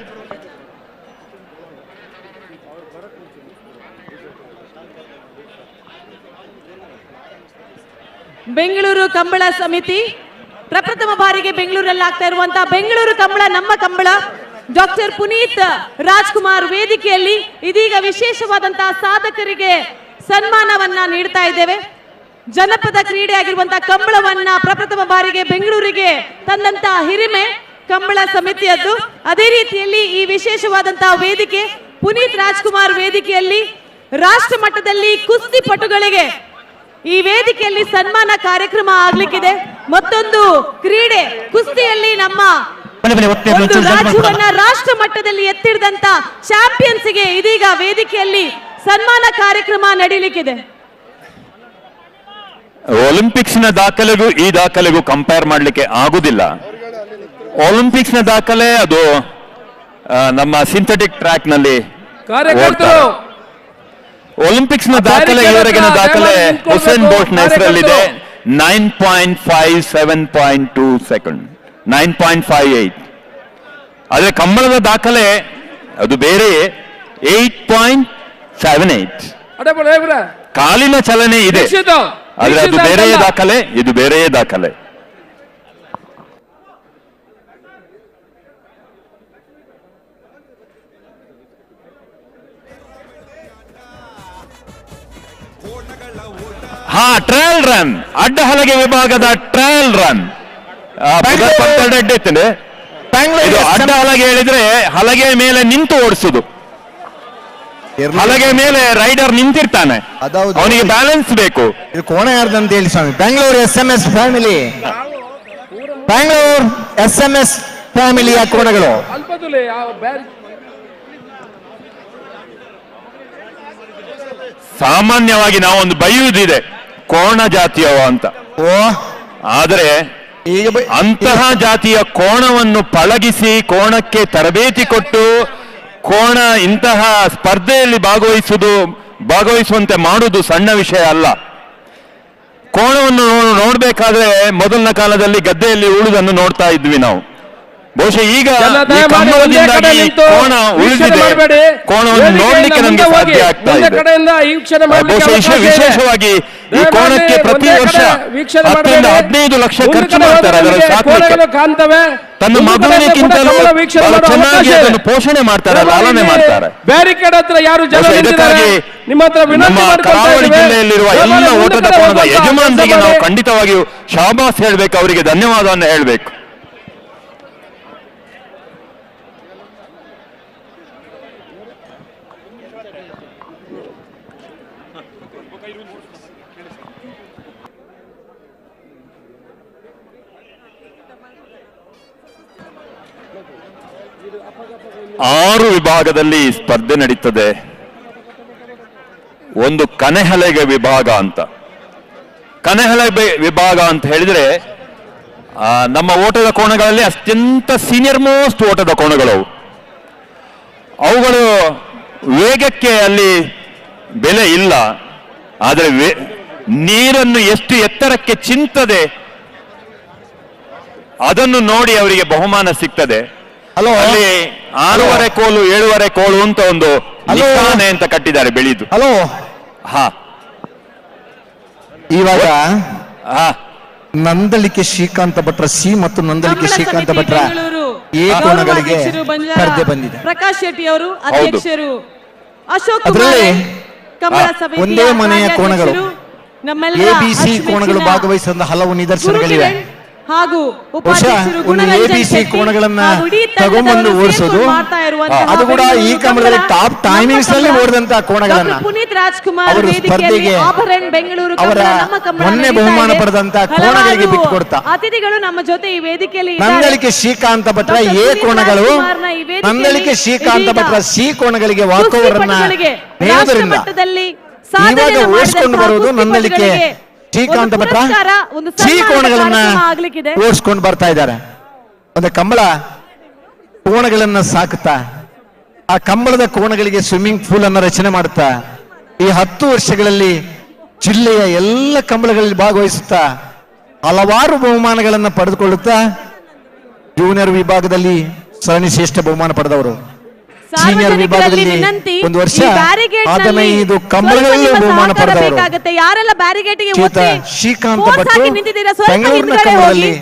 ಬೆಂಗಳೂರು ಕಂಬಳ ಸಮಿತಿ ಪ್ರಪ್ರಥಮ ಬಾರಿಗೆ ಬೆಂಗಳೂರಲ್ಲಿ ಆಗ್ತಾ ಇರುವಂತಹ ಬೆಂಗಳೂರು ಕಂಬಳ ನಮ್ಮ ಕಂಬಳ ಡಾಕ್ಟರ್ ಪುನೀತ್ ರಾಜ್ಕುಮಾರ್ ವೇದಿಕೆಯಲ್ಲಿ ಇದೀಗ ವಿಶೇಷವಾದಂತಹ ಸಾಧಕರಿಗೆ ಸನ್ಮಾನವನ್ನ ನೀಡ್ತಾ ಇದ್ದೇವೆ. ಜನಪದ ಕ್ರೀಡೆ ಆಗಿರುವಂತಹ ಕಂಬಳವನ್ನ ಪ್ರಪ್ರಥಮ ಬಾರಿಗೆ ಬೆಂಗಳೂರಿಗೆ ತಂದಂತಹ ಹಿರಿಮೆ ಕಂಬಳ ಸಮಿತಿಯದ್ದು. ಅದೇ ರೀತಿಯಲ್ಲಿ ಈ ವಿಶೇಷವಾದಂತಹ ವೇದಿಕೆ ಪುನೀತ್ ರಾಜ್ಕುಮಾರ್ ವೇದಿಕೆಯಲ್ಲಿ ರಾಷ್ಟ್ರ ಮಟ್ಟದಲ್ಲಿ ಕುಸ್ತಿ ಪಟುಗಳಿಗೆ ಈ ವೇದಿಕೆಯಲ್ಲಿ ಸನ್ಮಾನ ಕಾರ್ಯಕ್ರಮ ಆಗ್ಲಿಕ್ಕಿದೆ. ಮತ್ತೊಂದು ಕ್ರೀಡೆ ಕುಸ್ತಿಯಲ್ಲಿ ನಮ್ಮ ಒಂದು ರಾಜ್ಯವನ್ನ ರಾಷ್ಟ್ರ ಮಟ್ಟದಲ್ಲಿ ಎತ್ತಿಡಿದಂತ ಚಾಂಪಿಯನ್ಸ್ಗೆ ಇದೀಗ ವೇದಿಕೆಯಲ್ಲಿ ಸನ್ಮಾನ ಕಾರ್ಯಕ್ರಮ ನಡೀಲಿಕ್ಕಿದೆ. ಒಲಿಂಪಿಕ್ಸ್ ನ ದಾಖಲೆಗೂ ಈ ದಾಖಲೆಗೂ ಕಂಪೇರ್ ಮಾಡಲಿಕ್ಕೆ ಆಗುದಿಲ್ಲ. ಒಲಿಂಪಿಕ್ಸ್ ನ ದಾಖಲೆ ಅದು ನಮ್ಮ ಸಿಂಥೆಟಿಕ್ ಟ್ರ್ಯಾಕ್ ನಲ್ಲಿ ಒಲಿಂಪಿಕ್ಸ್ ನ ದಾಖಲೆ ಈವರೆಗಿನ ದಾಖಲೆ ಹುಸೇನ್ ಬೋಲ್ಟ್ ನ ಹೆಸರಲ್ಲಿದೆ 9.57.2 ಸೆಕೆಂಡ್ 9.58. ಆದ್ರೆ ಕಂಬಳದ ದಾಖಲೆ ಅದು ಬೇರೆ 8.78. ಕಾಲಿನ ಚಲನೆ ಇದೆ ಆದ್ರೆ ಅದು ಬೇರೆಯೇ ದಾಖಲೆ, ಇದು ಬೇರೆಯೇ ದಾಖಲೆ. ಟ್ರಯಲ್ ರನ್ ಅಡ್ಡ ಹಲಗೆ ವಿಭಾಗದ ಟ್ರಯಲ್ ರನ್ ಇದು ಅಡ್ಡ ಹಲಗೆ ಹೇಳಿದ್ರೆ ಹಲಗೆ ಮೇಲೆ ನಿಂತು ಓಡಿಸುದು. ಹಲಗೆ ಮೇಲೆ ರೈಡರ್ ನಿಂತಿರ್ತಾನೆ, ಅವನಿಗೆ ಬ್ಯಾಲೆನ್ಸ್ ಬೇಕು. ಇದು ಕೋಣ ಯಾರ್ದಂತ ಹೇಳಿ ಸ್ವಾಮಿ. Bengaluru SMS family, Bengaluru SMS ಫ್ಯಾಮಿಲಿಯ ಕೋಣಗಳು. ಸಾಮಾನ್ಯವಾಗಿ ನಾವೊಂದು ಬೈಯುವುದಿದೆ ಕೋಣ ಜಾತಿಯವ ಅಂತ. ಆದರೆ ಅಂತಹ ಜಾತಿಯ ಕೋಣವನ್ನು ಪಳಗಿಸಿ ಕೋಣಕ್ಕೆ ತರಬೇತಿ ಕೊಟ್ಟು ಕೋಣ ಇಂತಹ ಸ್ಪರ್ಧೆಯಲ್ಲಿ ಭಾಗವಹಿಸುವಂತೆ ಮಾಡುವುದು ಸಣ್ಣ ವಿಷಯ ಅಲ್ಲ. ಕೋಣವನ್ನು ನೋಡ್ಬೇಕಾದ್ರೆ ಮೊದಲಿನ ಕಾಲದಲ್ಲಿ ಗದ್ದೆಯಲ್ಲಿ ಉಳುವುದನ್ನು ನೋಡ್ತಾ ಇದ್ವಿ ನಾವು. ಬಹುಶಃ ಈಗ ಕೋಣ ಉಳಿದಿದೆ, ಕೋಣವನ್ನು ನೋಡ್ಲಿಕ್ಕೆ ನಮಗೆ ಸಾಧ್ಯ ಆಗ್ತಾ ಇದೆ. ಬಹುಶಃ ವಿಶೇಷವಾಗಿ ಈ ಕೋಣಕ್ಕೆ ಪ್ರತಿ ವರ್ಷ 10-15 ಲಕ್ಷ ಖರ್ಚು ಮಾಡ್ತಾರೆ ಅದರ ಸಾಕಲಿಕ್ಕೆ. ತನ್ನ ಮಗುವಿಗಿಂತಲೂ ಬಹಳ ಚೆನ್ನಾಗಿ ಅದನ್ನು ಪೋಷಣೆ ಮಾಡ್ತಾರೆ, ಲಾಲನೆ ಮಾಡ್ತಾರೆ. ಬ್ಯಾರಿಕೇಡ್ ಹತ್ರ ಯಾರು ಇದಕ್ಕಾಗಿ ನಮ್ಮ ಕರಾವಳಿ ಜಿಲ್ಲೆಯಲ್ಲಿರುವ ಎಲ್ಲ ಓಟದ ಕೋಣದ ಯಜಮಾನರಿಗೆ ನಾವು ಖಂಡಿತವಾಗಿಯೂ ಶಾಬಾಸ್ ಹೇಳ್ಬೇಕು, ಅವರಿಗೆ ಧನ್ಯವಾದವನ್ನು ಹೇಳ್ಬೇಕು. ಆರು ವಿಭಾಗದಲ್ಲಿ ಸ್ಪರ್ಧೆ ನಡೀತದೆ. ಒಂದು ಕನೆಹಲಗೆ ವಿಭಾಗ ಅಂತ. ಕನೆಹಲಗೆ ವಿಭಾಗ ಅಂತ ಹೇಳಿದ್ರೆ ನಮ್ಮ ಓಟದ ಕೋಣಗಳಲ್ಲಿ ಅತ್ಯಂತ ಸೀನಿಯರ್ ಮೋಸ್ಟ್ ಓಟದ ಕೋಣಗಳು. ಅವುಗಳು ವೇಗಕ್ಕೆ ಅಲ್ಲಿ ಬೆಲೆ ಇಲ್ಲ, ಆದರೆ ನೀರನ್ನು ಎಷ್ಟು ಎತ್ತರಕ್ಕೆ ಚಿಂತದೆ ಅದನ್ನು ನೋಡಿ ಅವರಿಗೆ ಬಹುಮಾನ ಸಿಗ್ತದೆ. ಅಲ್ಲಿ 6.5 ಕೋಲು 7.5 ಕೋಲು ಅಂತ ಒಂದು ನಿಶಾನೆ ಅಂತ ಕಟ್ಟಿದ್ದಾರೆ ಬೆಳೆದು. ಹಲೋ, ಹಾ, ಇವಾಗ ನಂದಳಿಕೆ ಶ್ರೀಕಾಂತ ಭಟ್ರ ಸಿ ಮತ್ತು ನಂದಳಿಕೆ ಶ್ರೀಕಾಂತ ಭಟ್ರ ಎ ಕೋಣಗಳಿಗೆ ಸ್ಪರ್ಧೆ ಬಂದಿದೆ. ಪ್ರಕಾಶ್ ಶೆಟ್ಟಿ ಅವರು ಅಧ್ಯಕ್ಷರು, ಅಶೋಕ್ ಅದರಲ್ಲಿ ಕಮಲ ಸಮಿತಿಯ ಒಂದೇ ಮನೆಯ ಕೋಣಗಳು ನಮ್ಮೆಲ್ಲರ ಎಬಿಸಿ ಕೋಣಗಳು ಭಾಗವಹಿಸಿದ ಹಲವು ನಿದರ್ಶನಗಳಿವೆ. ಹಾಗೂ ಒಂದು ಎಬಿಸಿ ಕೋಣಗಳನ್ನ ತಗೊಂಡ್ಬಂದು ಓಡಿಸೋದು, ಅದು ಕೂಡ ಈ ಕಮಲದಲ್ಲಿ ಟಾಪ್ ಟೈಮಿಂಗ್ಸ್ ನಲ್ಲಿ ಓಡಿದಂತ ಕೋಣಗಳನ್ನ ಪುನೀತ್ ರಾಜ್ಕುಮಾರ್ ಅವರು ಸ್ಪರ್ಧೆಗೆ ಅವರ ಮೊನ್ನೆ ಬಹುಮಾನ ಪಡೆದಂತ ಕೋಣಗಳಿಗೆ ಬಿಟ್ಟುಕೊಡ್ತಾ ಅತಿಥಿಗಳು ನಮ್ಮ ಜೊತೆ ಈ ವೇದಿಕೆಯಲ್ಲಿ ನಂದಳಿಕೆ ಶ್ರೀಕಾಂತ ಭಟ್ರ ಎ ಕೋಣಗಳು ನಂದಳಿಕೆ ಶ್ರೀಕಾಂತ ಭಟ್ರ ಸಿ ಕೋಣಗಳಿಗೆ ವಾಕೋವರ್ ಅನ್ನ ನೇಯೋದ್ರಿಂದ ಇವಾಗ ಓಡಿಸ್ಕೊಂಡು ಬರುವುದು ನಂದಳಿಕೆ ಶ್ರೀಕಾಂತ ಭಟ್ರ ಸಿ ಕೋಣಗಳನ್ನ ಓಡಿಸ್ಕೊಂಡು ಬರ್ತಾ ಇದ್ದಾರೆ. ಒಂದು ಕಂಬಳ ಕೋಣಗಳನ್ನ ಸಾಕುತ್ತಾ ಆ ಕಂಬಳದ ಕೋಣಗಳಿಗೆ ಸ್ವಿಮ್ಮಿಂಗ್ ಪೂಲ್ ಅನ್ನ ರಚನೆ ಮಾಡುತ್ತಾ ಈ 10 ವರ್ಷಗಳಲ್ಲಿ ಜಿಲ್ಲೆಯ ಎಲ್ಲ ಕಂಬಳಗಳಲ್ಲಿ ಭಾಗವಹಿಸುತ್ತಾ ಹಲವಾರು ಬಹುಮಾನಗಳನ್ನು ಪಡೆದುಕೊಳ್ಳುತ್ತಾ ಜೂನಿಯರ್ ವಿಭಾಗದಲ್ಲಿ ಸರಣಿ ಶ್ರೇಷ್ಠ ಬಹುಮಾನ ಪಡೆದವರು, ಸೀನಿಯರ್ ವಿಭಾಗದಲ್ಲಿ ಒಂದು ವರ್ಷ 15 ಕಂಬಳಗಳಲ್ಲಿ ಬಹುಮಾನ ಪಡೆದವರು ಯಾರೆಲ್ಲ ಬ್ಯಾರಿಗೇಟ್ಗೆ ಶ್ರೀಕಾಂತ ಭಟ್ರು ಬೆಂಗಳೂರಿನ ಕಂಬಳದಲ್ಲಿ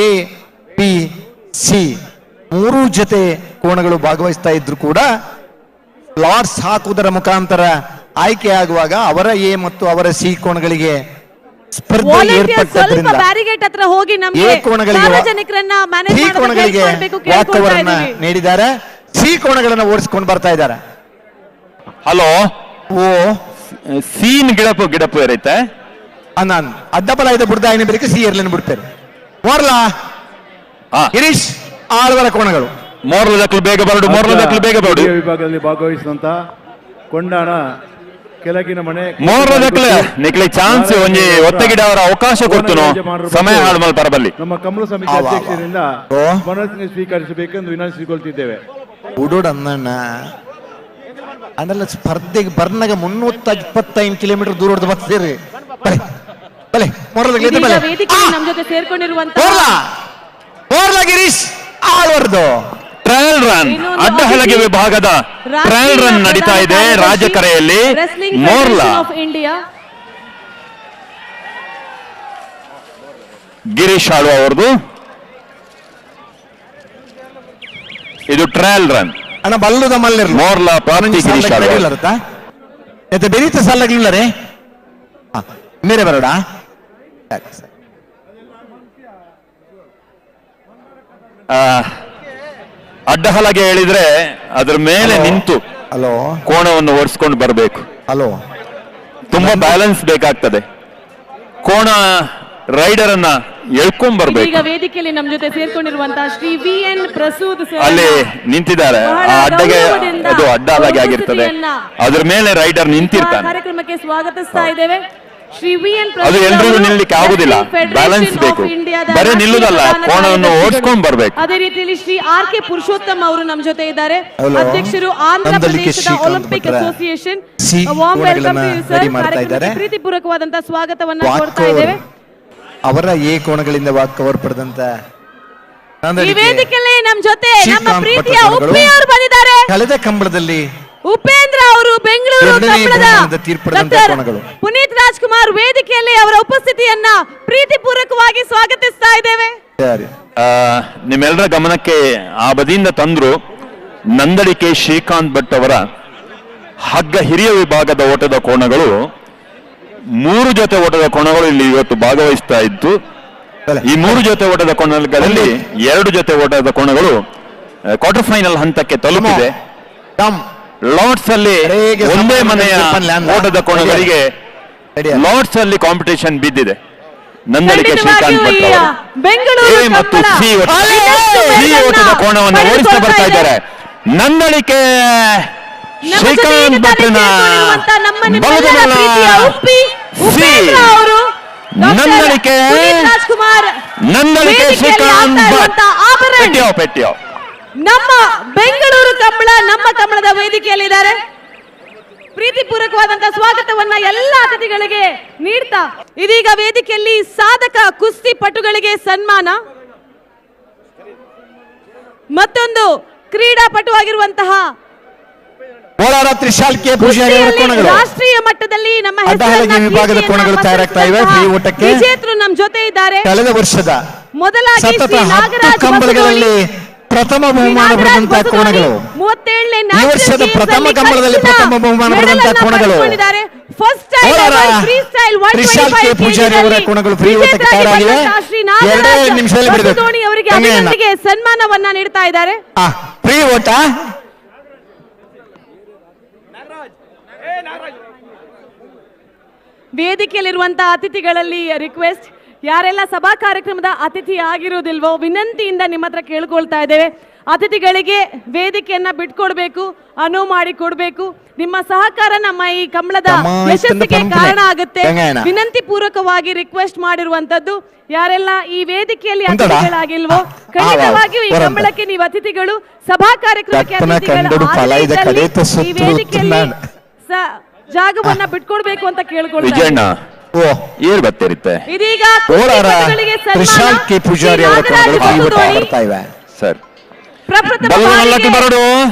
ಎ ಬಿ ಸಿ 3 ಜೊತೆ ಕೋಣಗಳು ಭಾಗವಹಿಸ್ತಾ ಇದ್ರು ಕೂಡ ಲಾರ್ಡ್ಸ್ ಹಾಕುವುದರ ಮುಖಾಂತರ ಆಯ್ಕೆ ಆಗುವಾಗ ಅವರ ಎ ಮತ್ತು ಅವರ ಸಿ ಕೋಣಗಳಿಗೆ ಸ್ಪರ್ಧೆ ಏರ್ಪಟ್ಟದ್ರಿಂದ ಎ ಕೋಣಗಳಿಗೆ ವಾಕವರನ್ನ ನೀಡಿದ್ದಾರೆ, ಸಿ ಕೋಣಗಳನ್ನ ಓಡಿಸ್ಕೊಂಡು ಬರ್ತಾ ಇದ್ದಾರೆ. ಹಲೋ, ಓ ಸೀನ್ ಗಿಡಪು ಇರುತ್ತೆ ನಾನು ಅಡ್ಡಬಲ ಇದೆ ಬಿಡ್ದ ಐನ ಬೇರೆ ಸಿ ಇರ್ಲೇನು ಬಿಡ್ತೇನೆ. ಮೋರ್ಲಾ ಗಿರೀಶ್ ಆಳ್ವರ ಕೋಣಗಳು ಮೋರ್ಲದಕ್ಕಲು ಬೇಗ ಬರಡು, ಮೋರ್ಲದಕ್ಕಲು ಬೇಗ ಬರಡು. ವಿಭಾಗದಲ್ಲಿ ಭಾಗವಹಿಸಿದಂತ ಕೊಂಡಾಣ ಕೆಳಗಿನ ಮನೆ ಮೋರ್ಲದಕ್ಕಲೆ ನಿಕ್ಲಿ ಚಾನ್ಸ್ ಒಂಜಿ ಒತ್ತಗಿಡ ಅವರ ಅವಕಾಶ ಕೊಡ್ತನು ಸಮಯ ಹಾಳ್ಮಲ್ ಬರಬಲ್ಲಿ. ನಮ್ಮ ಕಮಲ ಸಮಿತಿ ಅಧ್ಯಕ್ಷರಿಂದ ಮನಸ್ಸಿಗೆ ಸ್ವೀಕರಿಸಬೇಕೆಂದು ವಿನಂತಿಸಿಕೊಳ್ತಿದ್ದೇವೆ. ಉಡೋಡ್ ಅನ್ನಣ್ಣ ಅದೆಲ್ಲ ಸ್ಪರ್ಧೆಗೆ ಬರ್ನಾಗ 325 ಕಿಲೋಮೀಟರ್ ದೂರ ಹೊಡೆದು ಬರ್ತೀರಿ. ಗಿರೀಶ್ ಆಳ್ವರ್ದು ಟ್ರಯಲ್ ರನ್ ಅಡ್ಡಹಲಗೆ ವಿಭಾಗದ ಟ್ರಯಲ್ ರನ್ ನಡೀತಾ ಇದೆ ರಾಜಕರೆಯಲ್ಲಿ. ಮೋರ್ಲಾ ಗಿರೀಶ್ ಆಳ್ವ ಅವರದು ಇದು ಟ್ರಯಲ್ ರನ್ ಅಣ್ಣ ಬಲ್ಲುದ ಮಲ್ಲಿರ್ ಮೋರ್ಲಾ ಪ್ರಾರಂಭಿ ಗಿರೀಶ್ ಆಳ್ವ ಬೆರೀತ ಸಾಲಾಗ್ಲಿಲ್ಲ ರೇ ಮೇರೆ ಬರೋಡ ಅಡ್ಡಹಲಗೆ ಹೇಳಿದ್ರೆ ಅದ್ರ ಮೇಲೆ ನಿಂತು ಕೋಣವನ್ನು ಓಡಿಸ್ಕೊಂಡು ಬರಬೇಕು. ತುಂಬಾ ಬ್ಯಾಲೆನ್ಸ್ ಬೇಕಾಗ್ತದೆ. ಕೋಣ ರೈಡರ್ ಅನ್ನ ಎಳ್ಕೊಂಡ್ ಬರ್ಬೇಕು. ಈಗ ವೇದಿಕೆಯಲ್ಲಿ ನಮ್ಮ ಜೊತೆ ಸೇರ್ಕೊಂಡಿರುವಂತಹ ಶ್ರೀ ವಿ.ಎನ್. ಪ್ರಸೂದ್ ಅಲ್ಲಿ ನಿಂತಿದ್ದಾರೆ. ಆ ಅಡ್ಡಗೆ ಅದು ಅಡ್ಡ ಹಲಗೆ ಆಗಿರ್ತದೆ, ಅದ್ರ ಮೇಲೆ ರೈಡರ್ ನಿಂತಿರ್ತಾನೆ. ಕಾರ್ಯಕ್ರಮಕ್ಕೆ ಸ್ವಾಗತಿಸ್ತಾ ಇದ್ದೇವೆ. ಶ್ರೀ ವಿ.ಎನ್. ಅದು ಎಲ್ರಿಗೂ ನಿಲ್ಲಕ್ಕೆ ಆಗುದಿಲ್ಲ, ಬ್ಯಾಲೆನ್ಸ್ ಬೇಕು. ಬರೀ ನಿಲ್ಲುದಲ್ಲ, ಕೋಣವನ್ನು ಓಡಿಸ್ಕೊಂಡ್ ಬರ್ಬೇಕು. ಅದೇ ರೀತಿಯಲ್ಲಿ ಶ್ರೀ ಆರ್ ಕೆ ಪುರುಷೋತ್ತಮ್ ಅವರು ನಮ್ಮ ಜೊತೆ ಇದ್ದಾರೆ, ಅಧ್ಯಕ್ಷರು ಆಂಧ್ರ ಪ್ರದೇಶದ Olympic association. Warm welcome to you sir. ಕಾರ್ಯಕ್ರಮಕ್ಕೆ ಪ್ರೀತಿಪೂರ್ವಕವಾದಂತಹ ಸ್ವಾಗತವನ್ನ ಕೋರ್ತಾ ಇದ್ದೇವೆ. ಅವರ ಎ ಕೋಣಗಳಿಂದ ಕವರ್ ಪಡೆದಂತ ಈ ವೇದಿಕೆಯಲ್ಲಿ ನಮ್ಮ ಜೊತೆ ನಮ್ಮ ಪ್ರೀತಿಯ ಉಪ್ಪಿ ಅವರು ಬಂದಿದ್ದಾರೆ. ಕಳೆದ ಕಂಬಳದಲ್ಲಿ ಉಪೇಂದ್ರ ಅವರು ಬೆಂಗಳೂರು ಕಂಬಳದ ಪುನೀತ್ ರಾಜ್ಕುಮಾರ್ ವೇದಿಕೆಯಲ್ಲಿ ಅವರ ಉಪಸ್ಥಿತಿಯನ್ನ ಪ್ರೀತಿಪೂರ್ವಕವಾಗಿ ಸ್ವಾಗತಿಸ್ತಾ ಇದ್ದೇವೆ. ನಿಮ್ಮೆಲ್ಲರ ಗಮನಕ್ಕೆ ಆ ಬದಿಯಿಂದ ತಂದ್ರು ನಂದಳಿಕೆ ಶ್ರೀಕಾಂತ್ ಭಟ್ ಅವರ ಹಗ್ಗ ಹಿರಿಯ ವಿಭಾಗದ ಓಟದ ಕೋಣಗಳು 3 ಜೊತೆ ಓಟದ ಕೋಣಗಳು ಇಲ್ಲಿ ಇವತ್ತು ಭಾಗವಹಿಸ್ತಾ ಇದ್ದು, ಈ 3 ಜೊತೆ ಓಟದ ಕೋಣಗಳಲ್ಲಿ 2 ಜೊತೆ ಓಟದ ಕೋಣಗಳು ಕ್ವಾರ್ಟರ್ ಫೈನಲ್ ಹಂತಕ್ಕೆ ತಲುಪಿದೆ. ಲಾರ್ಡ್ಸ್ ಅಲ್ಲಿ ಒಂದೇ ಮನೆಯ ಓಟದ ಕೋಣಗಳಿಗೆ ಲಾರ್ಡ್ಸ್ ಅಲ್ಲಿ ಕಾಂಪಿಟೇಷನ್ ಬಿದ್ದಿದೆ. ನಂದಳಿಕೆ ಶ್ರೀಕಾಂತ್ ಭಟ್ ಅವರು ಎ ಮತ್ತು ಸಿ ಓಟದ ಕೋಣವನ್ನು ಓಡಿಸ್ತಾ ಬರ್ತಾ ಇದ್ದಾರೆ. ನಂದಳಿಕೆ ಶ್ರೀಕಾಂತ್ ಭಟ್ನ ನಂದಳಿಕೆ ಶ್ರೀಕಾಂತ್ ಭಟ್ ಪೆಟ್ಟಿಯೋ ನಮ್ಮ ಬೆಂಗಳೂರು ಕಂಬಳ ನಮ್ಮ ಕಂಬಳದ ವೇದಿಕೆಯಲ್ಲಿದ್ದಾರೆ. ಪ್ರೀತಿಪೂರ್ವಕವಾದಂತಹ ಸ್ವಾಗತವನ್ನ ಎಲ್ಲ ಅತಿಥಿಗಳಿಗೆ ನೀಡ್ತಾ ಇದೀಗ ವೇದಿಕೆಯಲ್ಲಿ ಸಾಧಕ ಕುಸ್ತಿ ಪಟುಗಳಿಗೆ ಸನ್ಮಾನ, ಮತ್ತೊಂದು ಕ್ರೀಡಾಪಟು ಆಗಿರುವಂತಹ ಕೋಲಾರ ತ್ರಿಶಾಲ್ ಕೆ ಪೂಜಾರಿ ಅವರ ಕೋಣಗಳು ರಾಷ್ಟ್ರೀಯ ಮಟ್ಟದಲ್ಲಿ ನಮ್ಮ ಅಡ್ಡಹಲಗೆ ವಿಭಾಗದ ಕೋಣಗಳು ತಯಾರಾಗ್ತಾ ಇವೆ. ಫ್ರೀ ಊಟಕ್ಕೆ ವಿಜೇತರು ನಮ್ಮ ಜೊತೆ ಇದ್ದಾರೆ. ಕಳೆದ ವರ್ಷದ ಮೊದಲಾಗಿ ಸತತ ಶ್ರೀ 10 ನಾಗರಾಜ್ ಕಂಬಳಗಳಲ್ಲಿ ಪ್ರಥಮ ಬಹುಮಾನ ಪಡೆದಂತಹ ಕೋಣಗಳು. 37ನೇ ಈ ವರ್ಷದ ಪ್ರಥಮ ಕಂಬಳದಲ್ಲಿ ಪ್ರಥಮ ಬಹುಮಾನ ಪಡೆದಂತಹ ಕೋಣಗಳು ಕೋಲಾರ ತ್ರಿಶಾಲ್ ಕೆ ಪೂಜಾರಿ ಅವರ ಕೋಣಗಳು ಫ್ರೀ ಊಟಕ್ಕೆ ತಯಾರಾಗಿವೆ. 2 ನಿಮಿಷದಲ್ಲಿ ಬಿಡಬೇಕು. ಅವರಿಗೆ ಅಭಿನಂದನೆಗೆ ಸನ್ಮಾನವನ್ನ ನೀಡ್ತಾ ಇದ್ದಾರೆ. ಫ್ರೀ ಊಟ ವೇದಿಕೆಯಲ್ಲಿರುವಂತಹ ಅತಿಥಿಗಳಲ್ಲಿ ರಿಕ್ವೆಸ್ಟ್, ಯಾರೆಲ್ಲ ಸಭಾ ಕಾರ್ಯಕ್ರಮದ ಅತಿಥಿ ಆಗಿರುವುದಿಲ್ವೋ ವಿನಂತಿಯಿಂದ ನಿಮ್ಮ ಹತ್ರ ಕೇಳ್ಕೊಳ್ತಾ ಇದ್ದೇವೆ. ಅತಿಥಿಗಳಿಗೆ ವೇದಿಕೆಯನ್ನ ಬಿಟ್ಕೊಡ್ಬೇಕು, ಅನುವು ಮಾಡಿ ಕೊಡ್ಬೇಕು. ನಿಮ್ಮ ಸಹಕಾರ ನಮ್ಮ ಈ ಕಂಬಳದ ಯಶಸ್ಸಿಗೆ ಕಾರಣ ಆಗುತ್ತೆ. ವಿನಂತಿ ಪೂರ್ವಕವಾಗಿ ರಿಕ್ವೆಸ್ಟ್ ಮಾಡಿರುವಂತದ್ದು. ಯಾರೆಲ್ಲ ಈ ವೇದಿಕೆಯಲ್ಲಿ ಅತಿಥಿಗಳಾಗಿಲ್ವೋ ಖಂಡಿತವಾಗಿಯೂ ಈ ಕಂಬಳಕ್ಕೆ ನೀವು ಅತಿಥಿಗಳು, ಸಭಾ ಕಾರ್ಯಕ್ರಮಕ್ಕೆ ಈ ವೇದಿಕೆಯಲ್ಲಿ ಜಾಗವನ್ನ ಬಿಟ್ಕೊಡ್ಬೇಕು ಅಂತ ಕೇಳ್ಕೊಳ್ತಾರೆ. ಏರ್ ಬರ್ತಿರುತ್ತೆ. ಇದೀಗ ಕೋಲಾರ ತ್ರಿಶಾಲ್ ಕೆ ಪೂಜಾರಿ ಅವರ ಕೋಣಗಳು ಫ್ರೀ ಊಟ ಬರ್ತಾ ಇವೆ. ಸರ್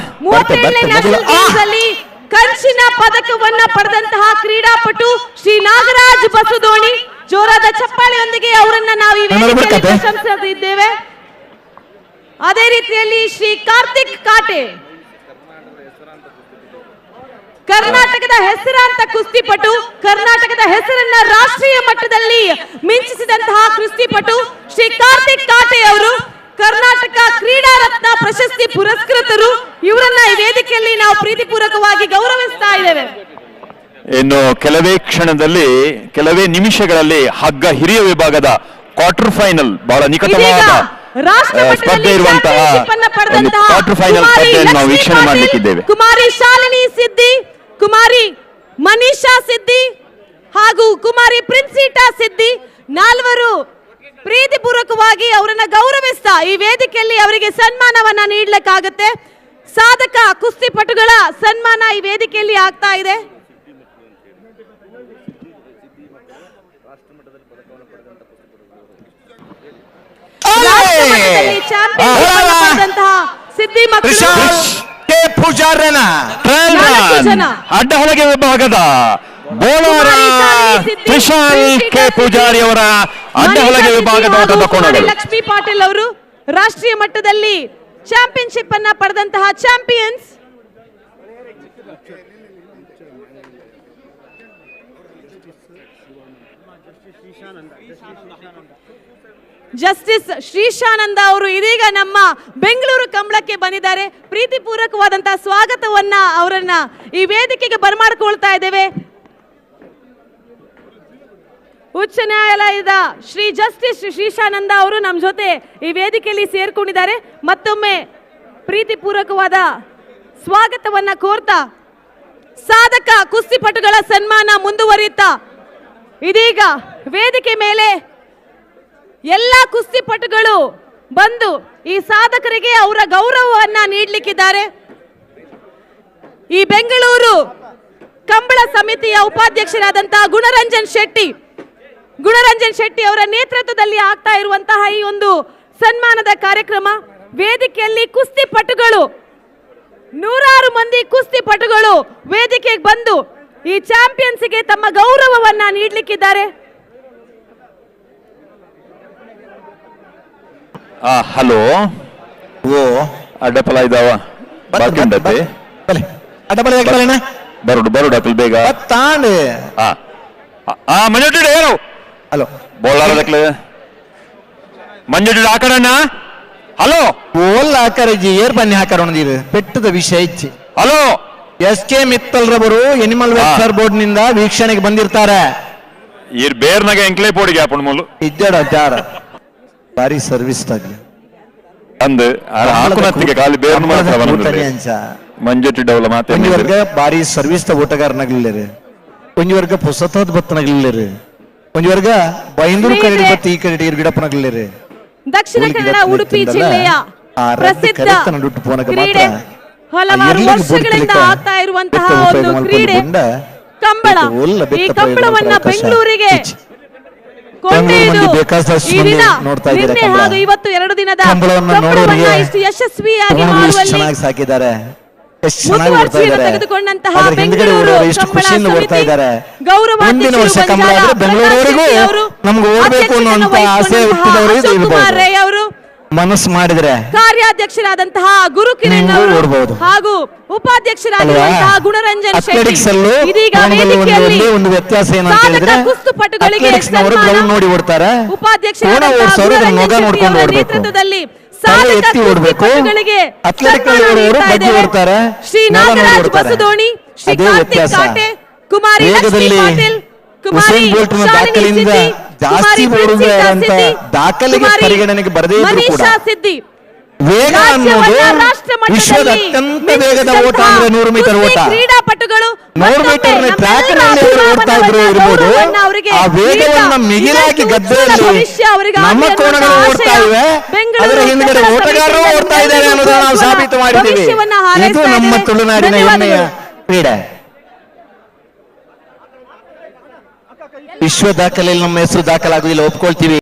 ಕಂಚಿನ ಪದಕವನ್ನ ಪಡೆದಂತಹ ಕ್ರೀಡಾಪಟು ಶ್ರೀ ನಾಗರಾಜ್ ಬಸುದೋಣಿ, ಜೋರಾದ ಚಪ್ಪಾಳೆಯೊಂದಿಗೆ ಅವರನ್ನ ನಾವು ಈ ವೇದಿಕೆಯಲ್ಲಿ ಪ್ರಶಂಸಿಸಿದ್ದೇವೆ. ಅದೇ ರೀತಿಯಲ್ಲಿ ಶ್ರೀ ಕಾರ್ತಿಕ್ ಕಾಟೆ, ಕರ್ನಾಟಕದ ಹೆಸರಾಂತ ಕುಸ್ತಿಪಟು, ಕರ್ನಾಟಕದ ಹೆಸರನ್ನ ರಾಷ್ಟ್ರೀಯ ಮಟ್ಟದಲ್ಲಿ ಮಿಂಚಿಸಿದಂತಹ ಕುಸ್ತಿಪಟು ಶ್ರೀ ಕಾರ್ತಿಕ್ ಕಾಟೆ ಅವರು ಕರ್ನಾಟಕ ಕ್ರೀಡಾ ರತ್ನ ಪ್ರಶಸ್ತಿ ಪುರಸ್ಕೃತರು. ಇವರನ್ನ ಈ ವೇದಿಕೆಯಲ್ಲಿ ನಾವು ಪ್ರೀತಿಪೂರ್ವಕವಾಗಿ ಗೌರವಿಸ್ತಾ ಇದ್ದೇವೆ. ಇನ್ನು ಕೆಲವೇ ನಿಮಿಷಗಳಲ್ಲಿ ಹಗ್ಗ ಹಿರಿಯ ವಿಭಾಗದ ಕ್ವಾರ್ಟರ್ ಫೈನಲ್ ಬಹಳ ನಿಕಟವಾದ ಸ್ಪರ್ಧೆ ಇರುವಂತಹ ಕ್ವಾರ್ಟರ್ ಫೈನಲ್ ಸ್ಪರ್ಧೆಯನ್ನು ನಾವು ವೀಕ್ಷಣೆ ಮಾಡಲಿಕ್ಕಿದ್ದೇವೆ. ಕುಮಾರಿ ಶಾಲಿನಿ ಸಿದ್ದಿ, ಕುಮಾರಿ ಮನೀಷಾ ಸಿದ್ದಿ ಹಾಗೂ ಕುಮಾರಿ ಪ್ರಿನ್ಸಿಟಾ ಸಿದ್ದಿ ನಾಲ್ವರು ಪ್ರೀತಿಪೂರ್ವಕವಾಗಿ ಅವರನ್ನ ಗೌರವಿಸ್ತಾ ಈ ವೇದಿಕೆಯಲ್ಲಿ ಅವರಿಗೆ ಸನ್ಮಾನವನ್ನ ನೀಡಲಿಕ್ಕಾಗುತ್ತೆ. ಸಾಧಕ ಕುಸ್ತಿಪಟುಗಳ ಸನ್ಮಾನ ಈ ವೇದಿಕೆಯಲ್ಲಿ ಆಗ್ತಾ ಇದೆ. ಸಿದ್ದಿ ಮಕ್ಕಳು ಅಡ್ಡಹಲಗೆ ವಿಭಾಗದ ಬೋಳಾರ ತ್ರಿಶಾಲ್ ಕೆ ಪೂಜಾರಿ ಅವರ ಅಡ್ಡಹಲಗೆ ವಿಭಾಗದ ಕೋಣಗಳು. ಲಕ್ಷ್ಮೀ ಪಾಟೀಲ್ ಅವರು ರಾಷ್ಟ್ರೀಯ ಮಟ್ಟದಲ್ಲಿ ಚಾಂಪಿಯನ್ಶಿಪ್ ಅನ್ನ ಪಡೆದಂತಹ ಚಾಂಪಿಯನ್ಸ್. ಜಸ್ಟಿಸ್ ಶ್ರೀಶಾನಂದ ಅವರು ಇದೀಗ ನಮ್ಮ ಬೆಂಗಳೂರು ಕಂಬಳಕ್ಕೆ ಬಂದಿದ್ದಾರೆ. ಪ್ರೀತಿಪೂರ್ವಕವಾದಂತಹ ಸ್ವಾಗತವನ್ನ ಅವರನ್ನ ಈ ವೇದಿಕೆಗೆ ಬರಮಾಡಿಕೊಳ್ತಾ ಇದ್ದೇವೆ. ಉಚ್ಚ ನ್ಯಾಯಾಲಯದ ಶ್ರೀ ಜಸ್ಟಿಸ್ ಶ್ರೀಶಾನಂದ ಅವರು ನಮ್ಮ ಜೊತೆ ಈ ವೇದಿಕೆಯಲ್ಲಿ ಸೇರ್ಕೊಂಡಿದ್ದಾರೆ. ಮತ್ತೊಮ್ಮೆ ಪ್ರೀತಿಪೂರ್ವಕವಾದ ಸ್ವಾಗತವನ್ನ ಕೋರ್ತಾ ಸಾಧಕ ಕುಸ್ತಿಪಟುಗಳ ಸನ್ಮಾನ ಮುಂದುವರಿಯುತ್ತಾ ಇದೀಗ ವೇದಿಕೆ ಮೇಲೆ ಎಲ್ಲ ಕುಸ್ತಿಪಟುಗಳು ಬಂದು ಈ ಸಾಧಕರಿಗೆ ಅವರ ಗೌರವವನ್ನ ನೀಡಲಿಕ್ಕಿದ್ದಾರೆ. ಈ ಬೆಂಗಳೂರು ಕಂಬಳ ಸಮಿತಿಯ ಉಪಾಧ್ಯಕ್ಷರಾದಂತಹ ಗುಣರಂಜನ್ ಶೆಟ್ಟಿ ಅವರ ನೇತೃತ್ವದಲ್ಲಿ ಆಗ್ತಾ ಇರುವಂತಹ ಈ ಒಂದು ಸನ್ಮಾನದ ಕಾರ್ಯಕ್ರಮ. ವೇದಿಕೆಯಲ್ಲಿ ಕುಸ್ತಿಪಟುಗಳು, ನೂರಾರು ಮಂದಿ ಕುಸ್ತಿಪಟುಗಳು ವೇದಿಕೆಗೆ ಬಂದು ಈ ಚಾಂಪಿಯನ್ಸ್ಗೆ ತಮ್ಮ ಗೌರವವನ್ನ ನೀಡಲಿಕ್ಕಿದ್ದಾರೆ. ಹಲೋ, ಓ ಅಡ್ಡಪಲ ಇದಾವ ಬರುಡು ಅಕಲ್ ಬೇಗ ಮಂಜುಟ್ಟಿಡ ಏನು ಹಲೋ ಬೋಳಾರದಕ್ಲೆ ಮಂಜುಟ್ಟಿಡ ಆಕಡಣ್ಣ ಹಲೋ ಓಲ್ ಆಕರಜಿ ಏರ್ ಬನ್ನಿ ಹಾಕರೋಣದಿರು ಪೆಟ್ಟದ ವಿಷಯ ಇಚ್ಚಿ. ಹಲೋ, SK ಮಿತ್ತಲ್ ರವರು ಎನಿಮಲ್ ವೆಲ್ಫೇರ್ ಬೋರ್ಡ್ ನಿಂದ ವೀಕ್ಷಣೆಗೆ ಬಂದಿರ್ತಾರೆ. ಇರ್ ಬೇರ್ನಾಗ ಎಂಕ್ಲೇ ಪೋಡಿಗೆ ಆಪಣ ಮೂಲು ಇದ್ದಾಡ ಜಾರ ಬಾರಿ ಸರ್ವಿಸ್ ತಗ್ಲಿ ಅಂದು ಹಾಕುನತ್ತಿಗೆ ಖಾಲಿ ಬೇರ್ನ ಮಾತ್ರ ಮಂಜುಟ್ಟಿ ಡೌಲ ಮಾತೆ ಒಂಜಿ ಬಾರಿ ಸರ್ವಿಸ್ ತ ಊಟಗಾರನಾಗ್ಲಿಲ್ಲರು, ಒಂಜಿ ವರ್ಗ ಪುಸತದ ಬತ್ತನಾಗ್ಲಿಲ್ಲರು, ಒಂಜಿ ವರ್ಗ ಬೈಂದೂರು ಕರಡಿ ಬತ್ತಿ ಈ ಕರಡಿ ಗಿಡಪ್ಪನಾಗ್ಲಿಲ್ಲರು. ದಕ್ಷಿಣ ಕನ್ನಡ ಉಡುಪಿ ಜಿಲ್ಲೆಯ ಪ್ರಸಿದ್ಧ ಕ್ರೀಡೆ, ಹಲವಾರು ವರ್ಷಗಳಿಂದ ಆಗ್ತಾ ಇರುವಂತಹ ಒಂದು ಕ್ರೀಡೆ ಕಂಬಳ. ಈ ಕಂಬಳವನ್ನ ಬೆಂಗಳೂರಿಗೆ ಕೊಂಡೊಯ್ದು ಈ ದಿನ ನಿನ್ನೆ ಹಾಗೂ ಇವತ್ತು 2 ದಿನದ ಕಂಬಳವನ್ನ ಇಷ್ಟು ಯಶಸ್ವಿಯಾಗಿ ಮಾಡುವಲ್ಲಿ ಮುತುವರ್ಜಿಯನ್ನು ತೆಗೆದುಕೊಂಡಂತಹ ಬೆಂಗಳೂರು ಕಂಬಳ ಸಮಿತಿ ಗೌರವಾಧ್ಯಕ್ಷರು ಕುಮಾರ್ ರೈ ಅವರು, ಮನಸ್ಸು ಮಾಡಿದ್ರೆ ಕಾರ್ಯಾಧ್ಯಕ್ಷರಾದಂತಹ ಗುರು ಕಿರಣ್ ಅವರು ಹಾಗೂ ಉಪಾಧ್ಯಕ್ಷರಾಗಿರುವಂತಹ ಗುಣರಂಜನ್ ಶೆಟ್ಟಿ ಇದೀಗ ವೇದಿಕೆಯಲ್ಲಿ ಒಂದು ವ್ಯತ್ಯಾಸ ಏನಂತ ಕುಸ್ತುಪಟುಗಳಿಗೆ ನೋಡಿ ಓಡ್ತಾರೆ, ಉಪಾಧ್ಯಕ್ಷರಾದಂತಹ ಗುಣರಂಜನ್ ಶೆಟ್ಟಿ ಅವರ ನೇತೃತ್ವದಲ್ಲಿ ಸಾಧಕ ಕುಸ್ತುಪಟುಗಳಿಗೆ ಶ್ರೀ ನಾಗರಾಜ್ ಬಸುದೋಣಿ, ಶ್ರೀ ಕಾರ್ತಿಕ್ ಕಾಟೆ, ಕುಮಾರಿ ಲಕ್ಷ್ಮೀ ಪಾಟೀಲ್, ಕುಮಾರಿ ಶಾಲಿನಿ ಸಿದ್ದಿ, ಜಾಸ್ತಿ ದಾಖಲೆಗೆ ಪರಿಗಣನೆಗೆ ಬರದೇ ಇದ್ರು ಕೂಡ ವೇಗ ಅನ್ನೋದು ವಿಶ್ವದ ಅತ್ಯಂತ ವೇಗದ ಓಟ ಅಂದ್ರೆ 100 ಮೀಟರ್ ಓಟ. ಕ್ರೀಡಾಪಟುಗಳು 100 ಮೀಟರ್ ಟ್ರ್ಯಾಕ್ ನಲ್ಲಿ ಓಡ್ತಾ ಇದ್ರು ಇರ್ಬೋದು, ಆ ವೇಗವನ್ನ ಮಿಗಿಲಾಗಿ ಗದ್ದೆಯಲ್ಲಿ ನಮ್ಮ ಕೋಣಗಳು ಓಡ್ತಾ ಇವೆ, ಅದರ ಹಿಂದ್ಗಡೆ ಓಟಗಾರರು ಓಡ್ತಾ ಇದ್ದಾರೆ ಅನ್ನೋದನ್ನ ನಾವು ಸಾಬೀತು ಮಾಡಿದ್ದೀವಿ. ಇದು ನಮ್ಮ ತುಳುನಾಡಿನ ಹೆಮ್ಮೆಯ ಕ್ರೀಡೆ. ವಿಶ್ವ ದಾಖಲೆಯಲ್ಲಿ ನಮ್ಮ ಹೆಸರು ದಾಖಲಾಗುವುದಿಲ್ಲ, ಒಪ್ಕೊಳ್ತೀವಿ.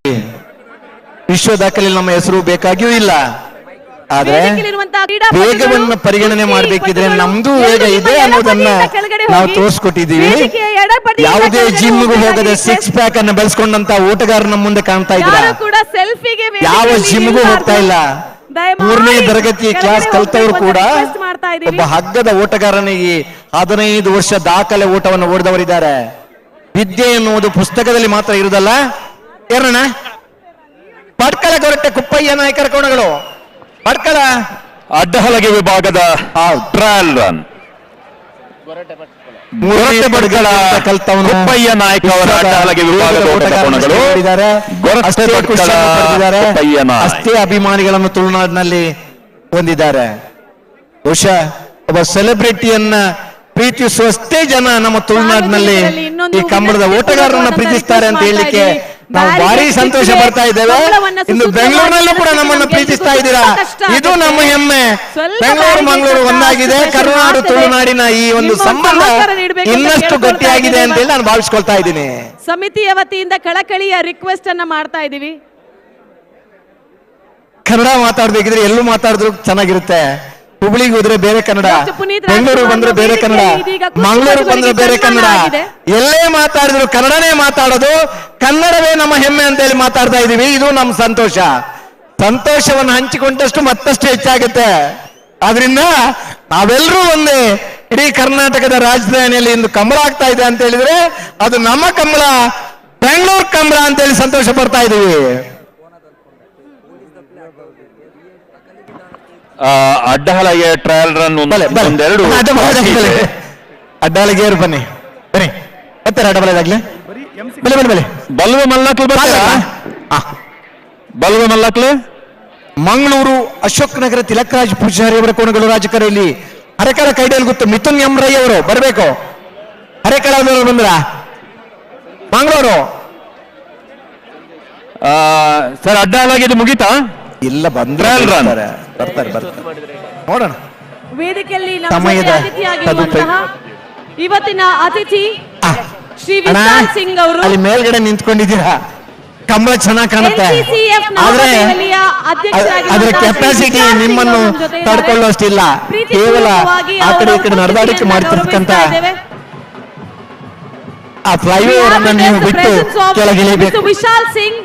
ವಿಶ್ವ ದಾಖಲೆಯಲ್ಲಿ ನಮ್ಮ ಹೆಸರು ಬೇಕಾಗಿಯೂ ಇಲ್ಲ. ಆದ್ರೆ ವೇಗವನ್ನು ಪರಿಗಣನೆ ಮಾಡಬೇಕಿದ್ರೆ ನಮ್ದು ವೇಗ ಇದೆ ಅನ್ನೋದನ್ನ ನಾವು ತೋರಿಸ್ಕೊಟ್ಟಿದ್ದೀವಿ. ಯಾವುದೇ ಜಿಮ್ಗೂ ಹೋಗದೆ 6 ಪ್ಯಾಕ್ ಅನ್ನು ಬೆಳೆಸ್ಕೊಂಡಂತ ಓಟಗಾರ ನಮ್ಮ ಮುಂದೆ ಕಾಣ್ತಾ ಇದ್ರ. ಯಾವ ಜಿಮ್ಗೂ ಹೋಗ್ತಾ ಇಲ್ಲ. 3ನೇ ತರಗತಿ ಕ್ಲಾಸ್ ಕಲ್ತವರು ಕೂಡ ಒಬ್ಬ ಹಗ್ಗದ ಓಟಗಾರನಿಗೆ 15 ವರ್ಷ ದಾಖಲೆ ಓಟವನ್ನು ಓಡಿದವರಿದ್ದಾರೆ. ವಿದ್ಯೆ ಎನ್ನುವುದು ಪುಸ್ತಕದಲ್ಲಿ ಮಾತ್ರ ಇರುವುದಲ್ಲ. ಏನಣ್ಣ, ಪಡ್ಕಳ ಗೊರಟೆ ಕುಪ್ಪಯ್ಯ ನಾಯಕರ ಕೋಣಗಳು, ಪಡ್ಕಳ ಅಡ್ಡಹಲಗೆ ವಿಭಾಗದ ಟ್ರಯಲ್ ರನ್ ಕುಪ್ಪಯ್ಯ ನಾಯಕ ಅವರ ಅಡ್ಡಹಲಗೆ ವಿಭಾಗದ ಓಟದ ಕೋಣಗಳು ಅಷ್ಟೇ ಅಭಿಮಾನಿಗಳನ್ನು ತುಳುನಾಡಿನಲ್ಲಿ ಹೊಂದಿದ್ದಾರೆ. ಬಹುಶಃ ಒಬ್ಬ ಸೆಲೆಬ್ರಿಟಿಯನ್ನ ಪ್ರೀತಿಸುವಷ್ಟೇ ಜನ ನಮ್ಮ ತುಳುನಾಡಿನಲ್ಲಿ ಈ ಕಂಬಳದ ಓಟಗಾರರನ್ನ ಪ್ರೀತಿಸ್ತಾರೆ ಅಂತ ಹೇಳಲಿಕ್ಕೆ ನಾವು ಭಾರಿ ಸಂತೋಷ ಪಡ್ತಾ ಇದ್ದೇವೆ. ಇನ್ನು ಬೆಂಗಳೂರಿನಲ್ಲೂ ಕೂಡ ನಮ್ಮನ್ನು ಪ್ರೀತಿಸ್ತಾ ಇದ್ದೀರಾ, ಇದು ನಮ್ಮ ಹೆಮ್ಮೆ. ಬೆಂಗಳೂರು ಮಂಗಳೂರು ಒಂದಾಗಿದೆ. ಕರುನಾಡು ತುಳುನಾಡಿನ ಈ ಒಂದು ಸಂಬಂಧ ಇನ್ನಷ್ಟು ಗಟ್ಟಿಯಾಗಿದೆ ಅಂತ ಹೇಳಿ ನಾನು ಭಾವಿಸ್ಕೊಳ್ತಾ ಇದ್ದೀನಿ. ಸಮಿತಿಯ ವತಿಯಿಂದ ಕಳಕಳಿಯ ರಿಕ್ವೆಸ್ಟ್ ಅನ್ನ ಮಾಡ್ತಾ ಇದ್ದೀವಿ. ಕನ್ನಡ ಮಾತಾಡ್ಬೇಕಿದ್ರೆ ಎಲ್ಲೂ ಮಾತಾಡಿದ್ರು ಚೆನ್ನಾಗಿರುತ್ತೆ. ಹುಬ್ಳಿಗೆ ಹೋದ್ರೆ ಬೇರೆ ಕನ್ನಡ, ಬೆಂಗಳೂರು ಬಂದ್ರೆ ಬೇರೆ ಕನ್ನಡ, ಮಂಗಳೂರು ಬಂದ್ರೆ ಬೇರೆ ಕನ್ನಡ. ಎಲ್ಲೇ ಮಾತಾಡಿದ್ರು ಕನ್ನಡನೇ ಮಾತಾಡೋದು. ಕನ್ನಡವೇ ನಮ್ಮ ಹೆಮ್ಮೆ ಅಂತ ಹೇಳಿ ಮಾತಾಡ್ತಾ ಇದೀವಿ. ಇದು ನಮ್ಮ ಸಂತೋಷ. ಸಂತೋಷವನ್ನು ಹಂಚಿಕೊಂಡಷ್ಟು ಮತ್ತಷ್ಟು ಹೆಚ್ಚಾಗುತ್ತೆ. ಆದ್ರಿಂದ ನಾವೆಲ್ಲರೂ ಒಂದೇ. ಇಡೀ ಕರ್ನಾಟಕದ ರಾಜಧಾನಿಯಲ್ಲಿ ಇಂದು ಕಂಬಳ ಆಗ್ತಾ ಇದೆ ಅಂತ ಹೇಳಿದ್ರೆ ಅದು ನಮ್ಮ ಕಂಬಳ, ಬೆಂಗಳೂರು ಕಂಬಳ ಅಂತ ಹೇಳಿ ಸಂತೋಷ ಪಡ್ತಾ ಇದೀವಿ. ಅಡ್ಡಹಲಗೆ ಟ್ರಯಲ್ ರನ್ ಒಂದೆರಡು ಅಡ್ಡಹಲಗೆ ಬನ್ನಿ ಬನ್ನಿ ಬರ್ತಾರೆ. ಅಡ್ಡಬಲದಾಗ್ಲಿ ಬಲ್ವ ಮಲ್ಲಕ್ಲು ಬಲ್ವ ಮಲ್ಲಕ್ಲು ಮಂಗಳೂರು ಅಶೋಕ್ ನಗರ ತಿಲಕರಾಜ್ ಪೂಜಾರಿ ಅವರ ಕೋಣಗಳು ರಾಜಕೀಯದಲ್ಲಿ ಅರೆಕಳ ಕೈಡಲ್ ಗೊತ್ತು. ಮಿಥುನ್ ಎಂ ರೈ ಅವರು ಬರಬೇಕು. ಅರೆಕಳ ಬಂದ್ರ ಮಂಗಳೂರು ಸರ್ ಅಡ್ಡಹಲಗೆ ಮುಗೀತಾ? ಇಲ್ಲ, ಬಂದ್ರೆ ಬರ್ತಾರೆ ನೋಡೋಣ. ವೇದಿಕೆಯಲ್ಲಿ ಅತಿಥಿಯಾಗಿರುವಂತಹ ಇವತ್ತಿನ ಅತಿಥಿ ಶ್ರೀ ವಿಶಾಲ್ ಸಿಂಗ್ ಅವರು. ಅಲ್ಲಿ ಮೇಲ್ಗಡೆ ನಿಂತ್ಕೊಂಡಿದ್ದೀರಾ, ಕಂಬಳ ಚೆನ್ನಾಗಿ ಕಾಣುತ್ತೆ. ಆದ್ರೆ ಅದರ ಕೆಪಾಸಿಟಿ ನಿಮ್ಮನ್ನು ತಡ್ಕೊಳ್ಳುವಷ್ಟಿಲ್ಲ. ಕೇವಲ ಆ ಕಡೆ ಈ ಕಡೆ ನಡೆದಾಡಿಕೆ ಮಾಡ್ತಿರ್ತಕ್ಕಂಥ ಆ ಫ್ಲೈಓವರ್ ಅನ್ನು ನೀವು ಬಿಟ್ಟು ಕೆಳಗಿಳಿಬೇಕು. ವಿಶಾಲ್ ಸಿಂಗ್,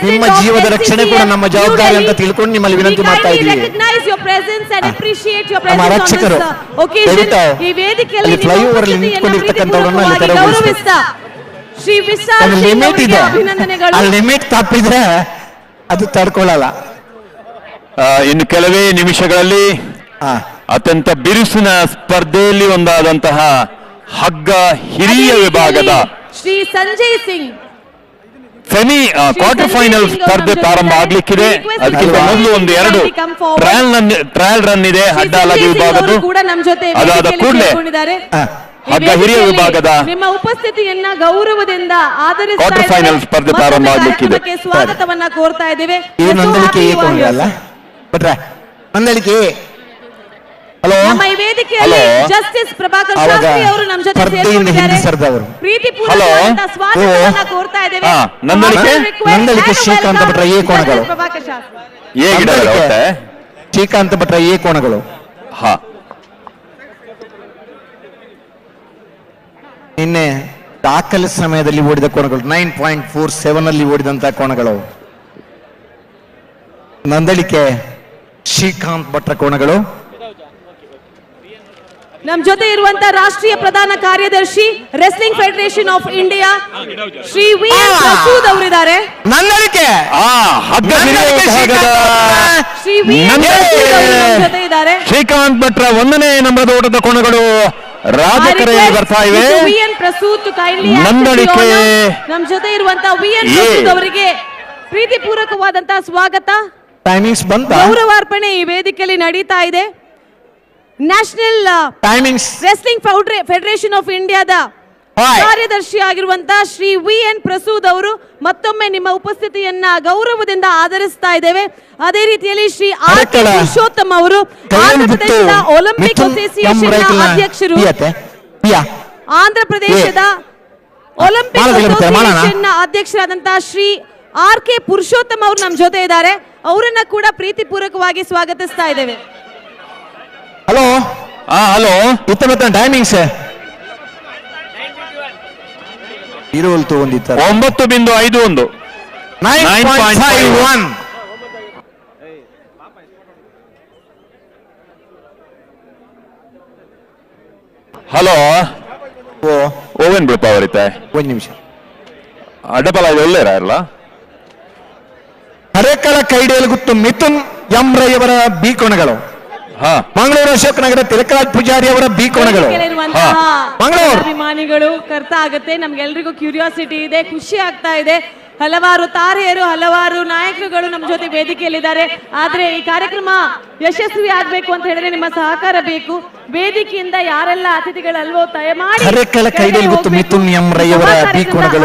ನಿಮ್ಮ ಜೀವದ ರಕ್ಷಣೆ ಕೂಡ ನಮ್ಮ ಜವಾಬ್ದಾರಿ ಅಂತ ತಿಳ್ಕೊಂಡು ನಿಮ್ಮಲ್ಲಿ ವಿನಂತಿ ಮಾಡ್ತಾ ಇದ್ದೀವಿ. ನಮ್ಮ ರಕ್ಷಕರು ಈ ವೇದಿಕೆಯಲ್ಲಿ ಫ್ಲೈಓವರ್ ಅಲ್ಲಿ ನಿಂತ್ಕೊಂಡಿರ್ತಕ್ಕಂಥವ್ರನ್ನ ಅಲ್ಲಿ ತೆರವುಗೊಳಿಸಿ. ಶ್ರೀ ವಿಶಾಲ್ ಲಿಮಿಟ್ ಇದೆ, ಆ ಲಿಮಿಟ್ ತಪ್ಪಿದ್ರೆ ಅದು ತಡ್ಕೊಳ್ಳಲ್ಲ. ಇನ್ನು ಕೆಲವೇ ನಿಮಿಷಗಳಲ್ಲಿ ಅತ್ಯಂತ ಬಿರುಸಿನ ಸ್ಪರ್ಧೆಯಲ್ಲಿ ಒಂದಾದಂತಹ ಹಗ್ಗ ಹಿರಿಯ ವಿಭಾಗದ Shri Sanjay Singh semi quarter final ಸ್ಪರ್ಧೆ ಪ್ರಾರಂಭ ಆಗ್ಲಿಕ್ಕಿದೆ. ಅದಕ್ಕಿಂತ ಮೊದಲು ಒಂದು 2 ಟ್ರಯಲ್ ರನ್ ಇದೆ ಅಡ್ಡಹಲಗೆ ವಿಭಾಗದ್ದು. ಅದಾದ ಕೂಡಲೇ ಹಗ್ಗ ಹಿರಿಯ ವಿಭಾಗದ ನಿಮ್ಮ ಉಪಸ್ಥಿತಿಯನ್ನ ಗೌರವದಿಂದ ಕ್ವಾರ್ಟರ್ ಫೈನಲ್ ಸ್ಪರ್ಧೆ ಪ್ರಾರಂಭ ಆಗ್ಲಿಕ್ಕಿದೆ. ಸ್ವಾಗತವನ್ನ ಕೋರ್ತಾ ಇದ್ದೇವೆ. ನಂದಳಿಕೆ ಹಲೋ ನಮ್ಮ ಈ ವೇದಿಕೆಯಲ್ಲಿ ಜಸ್ಟಿಸ್ ಪ್ರಭಾಕರ್ ಶಾಸ್ತ್ರಿ ಅವರು ನಮ್ಮ ಜೊತೆ ಸೇರಿಕೊಂಡಿದ್ದಾರೆ. ಪ್ರೀತಿಪೂರ್ವಕವಾದ ಸ್ವಾಗತವನ್ನ ಕೋರ್ತಾ ಇದ್ದೇವೆ. ನಂದಳಿಕೆ ಶ್ರೀಕಾಂತ ಭಟ್ರ ಎ ಕೋಣಗಳು, ಪ್ರಭಾಕರ್ ಶಾಸ್ತ್ರಿ ಶ್ರೀಕಾಂತ ಭಟ್ರ ಎ ಕೋಣಗಳು. ಹಾ, ನಿನ್ನೆ ದಾಖಲೆ ಸಮಯದಲ್ಲಿ ಓಡಿದ ಕೋಣಗಳು 9.47 ಅಲ್ಲಿ ಓಡಿದಂತಹ ಕೋಣಗಳು. ನಂದಳಿಕೆ ಶ್ರೀಕಾಂತ್ ಭಟ್ರ ಕೋಣಗಳು. ನಮ್ಮ ಜೊತೆ ಇರುವಂತ ರಾಷ್ಟ್ರೀಯ ಪ್ರಧಾನ ಕಾರ್ಯದರ್ಶಿ wrestling federation of India Shri V N Prasood ಅವರಿದ್ದಾರೆ. ನಂದಳಿಕೆ ಶ್ರೀ ವಿ ಎನ್ ಪ್ರಸೂದ್ ಅವರು ನಮ್ಮ ಜೊತೆ ಇದ್ದಾರೆ. ಶ್ರೀಕಾಂತ್ ಭಟ್ರ 1ನೇ ನಂಬರದ ಓಟದ ಕೋಣಗಳು ರಾಜಕರೆಯಲ್ಲಿ ಬರ್ತಾ ಇವೆ. ವಿ ಎನ್ ಪ್ರಸೂದ್ ಕೈಂಡ್ಲಿ ನಂದಳಿಕೆ ನಮ್ಮ ಜೊತೆ ಇರುವಂತ ವಿ ಎನ್ ಪ್ರಸೂದ್ ಅವರಿಗೆ ಪ್ರೀತಿಪೂರ್ವಕವಾದಂತಹ ಸ್ವಾಗತ, ಟೈಮಿಂಗ್ಸ್ ಬಂತ, ಗೌರವಾರ್ಪಣೆ ಈ ವೇದಿಕೆಯಲ್ಲಿ ನಡೀತಾ ಇದೆ. National timings wrestling federation of ಇಂಡಿಯಾದ ಕಾರ್ಯದರ್ಶಿ ಆಗಿರುವಂತ ಶ್ರೀ ವಿ ಎನ್ ಪ್ರಸೂದ್ ಅವರು ಮತ್ತೊಮ್ಮೆ ನಿಮ್ಮ ಉಪಸ್ಥಿತಿಯನ್ನ ಗೌರವದಿಂದ ಆಧರಿಸ್ತಾ ಇದ್ದೇವೆ. ಅದೇ ರೀತಿಯಲ್ಲಿ ಶ್ರೀ ಆರ್ ಕೆ ಪುರುಷೋತ್ತಮ್ ಅವರು ಆಂಧ್ರ ಪ್ರದೇಶದ ಒಲಿಂಪಿಕ್ ಅಸೋಸಿಯೇಷನ್ ಅಧ್ಯಕ್ಷರು, ಆಂಧ್ರ ಪ್ರದೇಶದ ಒಲಿಂಪಿಕ್ ಅಸೋಸಿಯೇಷನ್ ಅಧ್ಯಕ್ಷರಾದಂತಹ ಶ್ರೀ ಆರ್ ಕೆ ಪುರುಷೋತ್ತಮ್ ಅವರು ನಮ್ಮ ಜೊತೆ ಇದ್ದಾರೆ. ಅವರನ್ನ ಕೂಡ ಪ್ರೀತಿಪೂರ್ವಕವಾಗಿ ಸ್ವಾಗತಿಸ್ತಾ ಇದ್ದೇವೆ. ಹಲೋ ಹಲೋ ಇತ್ತ ಟೈಮಿಂಗ್ಸ್ ಇರುವಲ್ತು ಒಂದಿತ್ತ 9.51 9.51. ಹಲೋ ಓವೆನ್ ಬಿಡಪ್ಪ ಅವರಿತ್ತೆ ಒಂದು ನಿಮಿಷ ಅಡ್ಡಬಲ ಇದು ಒಳ್ಳೆಯಲ್ಲ. ಅರೆಕಳ ಕೈಡಿಯಲ್ಲಿ ಗುತ್ತು ಮಿಥುನ್ ಎಂ ರೈಯವರ ಬಿ ಕೋಣಗಳು. ಮಂಗಳೂರು ಅಶೋಕ್ ನಗರ ತಿಲಕರಾಜ್ ಪೂಜಾರಿ ಅವರ ಬಿ ಕೋಣಗಳು. ಮಂಗಳೂರು ಅಭಿಮಾನಿಗಳು ಕರ್ತ ಆಗುತ್ತೆ. ನಮ್ಗೆಲ್ರಿಗೂ ಕ್ಯೂರಿಯಾಸಿಟಿ ಇದೆ, ಖುಷಿ ಆಗ್ತಾ ಇದೆ. ಹಲವಾರು ತಾರೆಯರು, ಹಲವಾರು ನಾಯಕರುಗಳು ನಮ್ಮ ಜೊತೆ ವೇದಿಕೆಯಲ್ಲಿದ್ದಾರೆ. ಆದ್ರೆ ಈ ಕಾರ್ಯಕ್ರಮ ಯಶಸ್ವಿ ಆಗ್ಬೇಕು ಅಂತ ಹೇಳಿದ್ರೆ ನಿಮ್ಮ ಸಹಕಾರ ಬೇಕು. ವೇದಿಕೆಯಿಂದ ಯಾರೆಲ್ಲ ಅತಿಥಿಗಳಲ್ವೋ ದಯಮಾಡಿ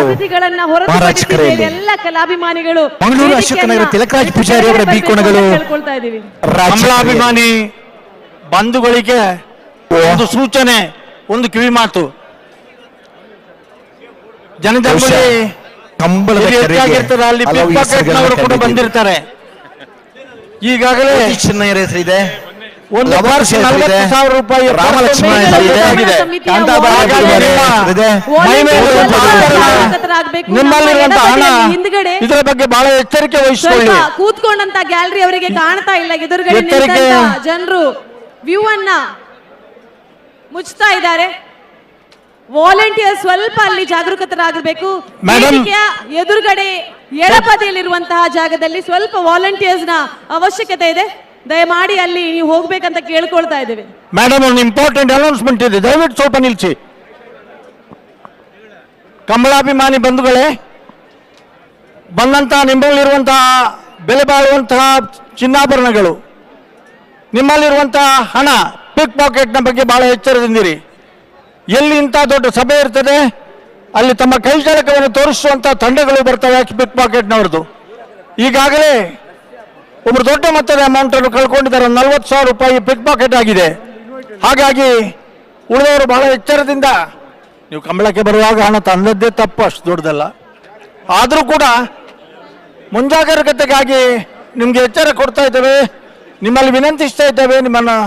ಅತಿಥಿಗಳನ್ನ ಹೊರತುಪಡಿಸಿ ಎಲ್ಲ ಕಲಾಭಿಮಾನಿಗಳು ಮಂಗಳೂರು ಅಶೋಕ್ ನಗರ ತಿಲಕರಾಜ್ ಪೂಜಾರಿ ಅವರ ಬಿ ಕೋಣಗಳು. ಕೇಳ್ಕೊಳ್ತಾ ಇದೀವಿ. ಕಮಲಾಭಿಮಾನಿ ಬಂಧುಗಳಿಗೆ ಒಂದು ಸೂಚನೆ, ಒಂದು ಕಿವಿ ಮಾತು. ಜನಜಂಗುಳಿ ಹೆಚ್ಚಾಗಿರ್ತದೆ, ಅಲ್ಲಿ ಪಿಕ್ ಪಾಕೆಟ್ನವರು ಕೂಡ ಬಂದಿರ್ತಾರೆ. ಈಗಾಗಲೇ ಚಿನ್ನಯ್ಯರ ಹೆಸರಿದೆ, ಒಂದು ವರ್ಷ 40,000 ರೂಪಾಯಿ ನಿಮ್ಮಲ್ಲಿರುವಂತಹ ಹಣ, ಇದರ ಬಗ್ಗೆ ಬಹಳ ಎಚ್ಚರಿಕೆ ವಹಿಸಿಕೊಳ್ಳಿ. ಕೂತ್ಕೊಂಡಂತ ಗ್ಯಾಲರಿ ಅವರಿಗೆ ಕಾಣ್ತಾ ಇಲ್ಲ, ಎದುರುಗಡೆ ಜನರು ವ್ಯೂ ಅನ್ನ ಮುಚ್ತಾ ಇದ್ದಾರೆ. ವಾಲಂಟಿಯರ್ ಸ್ವಲ್ಪ ಅಲ್ಲಿ ಜಾಗರೂಕತರಾಗಬೇಕು. ಎದುರುಗಡೆ ಎಡಬದಿಯಲ್ಲಿರುವಂತಹ ಜಾಗದಲ್ಲಿ ಸ್ವಲ್ಪ ವಾಲಂಟಿಯರ್ಸ್ ನ ಅವಶ್ಯಕತೆ ಇದೆ. ದಯಮಾಡಿ ಅಲ್ಲಿ ನೀವು ಹೋಗ್ಬೇಕಂತ ಕೇಳ್ಕೊಳ್ತಾ ಇದ್ದೇವೆ. ಮೇಡಮ್, ಒಂದು ಇಂಪಾರ್ಟೆಂಟ್ ಅನೌನ್ಸ್ಮೆಂಟ್ ಇದೆ, ದಯವಿಟ್ಟು ಸ್ವಲ್ಪ ನಿಲ್ಸಿ. ಕಮಲಾಭಿಮಾನಿ ಬಂಧುಗಳೇ, ಬಂದಂತಹ ನಿಮ್ಮಲ್ಲಿರುವಂತಹ ಬೆಲೆ ಬಾಳುವಂತಹ ಚಿನ್ನಾಭರಣಗಳು, ನಿಮ್ಮಲ್ಲಿರುವಂತಹ ಹಣ, ಪಿಕ್ ಪಾಕೆಟ್ನ ಬಗ್ಗೆ ಬಹಳ ಎಚ್ಚರದಿಂದಿರಿ. ಎಲ್ಲಿ ಇಂಥ ದೊಡ್ಡ ಸಭೆ ಇರ್ತದೆ ಅಲ್ಲಿ ತಮ್ಮ ಕೈಚಳಕವನ್ನು ತೋರಿಸುವಂಥ ತಂಡಗಳು ಬರ್ತವೆ ಪಿಕ್ ಪಾಕೆಟ್ನವ್ರದ್ದು. ಈಗಾಗಲೇ ಒಬ್ಬರು ದೊಡ್ಡ ಮೊತ್ತದ ಅಮೌಂಟನ್ನು ಕಳ್ಕೊಂಡಿದ್ದಾರೆ, 40,000 ರೂಪಾಯಿ ಪಿಕ್ ಪಾಕೆಟ್ ಆಗಿದೆ. ಹಾಗಾಗಿ ಉಳಿದವರು ಬಹಳ ಎಚ್ಚರದಿಂದ, ನೀವು ಕಂಬಳಕ್ಕೆ ಬರುವಾಗ ಹಣ ತಂದದ್ದೇ ತಪ್ಪು, ಅಷ್ಟು ದೊಡ್ಡದಲ್ಲ. ಆದರೂ ಕೂಡ ಮುಂಜಾಗ್ರತೆಗಾಗಿ ನಿಮಗೆ ಎಚ್ಚರ ಕೊಡ್ತಾ ಇದ್ದೇವೆ, ನಿಮ್ಮಲ್ಲಿ ವಿನಂತಿಸ್ತಾ ಇದ್ದೇವೆ, ನಿಮ್ಮನ್ನು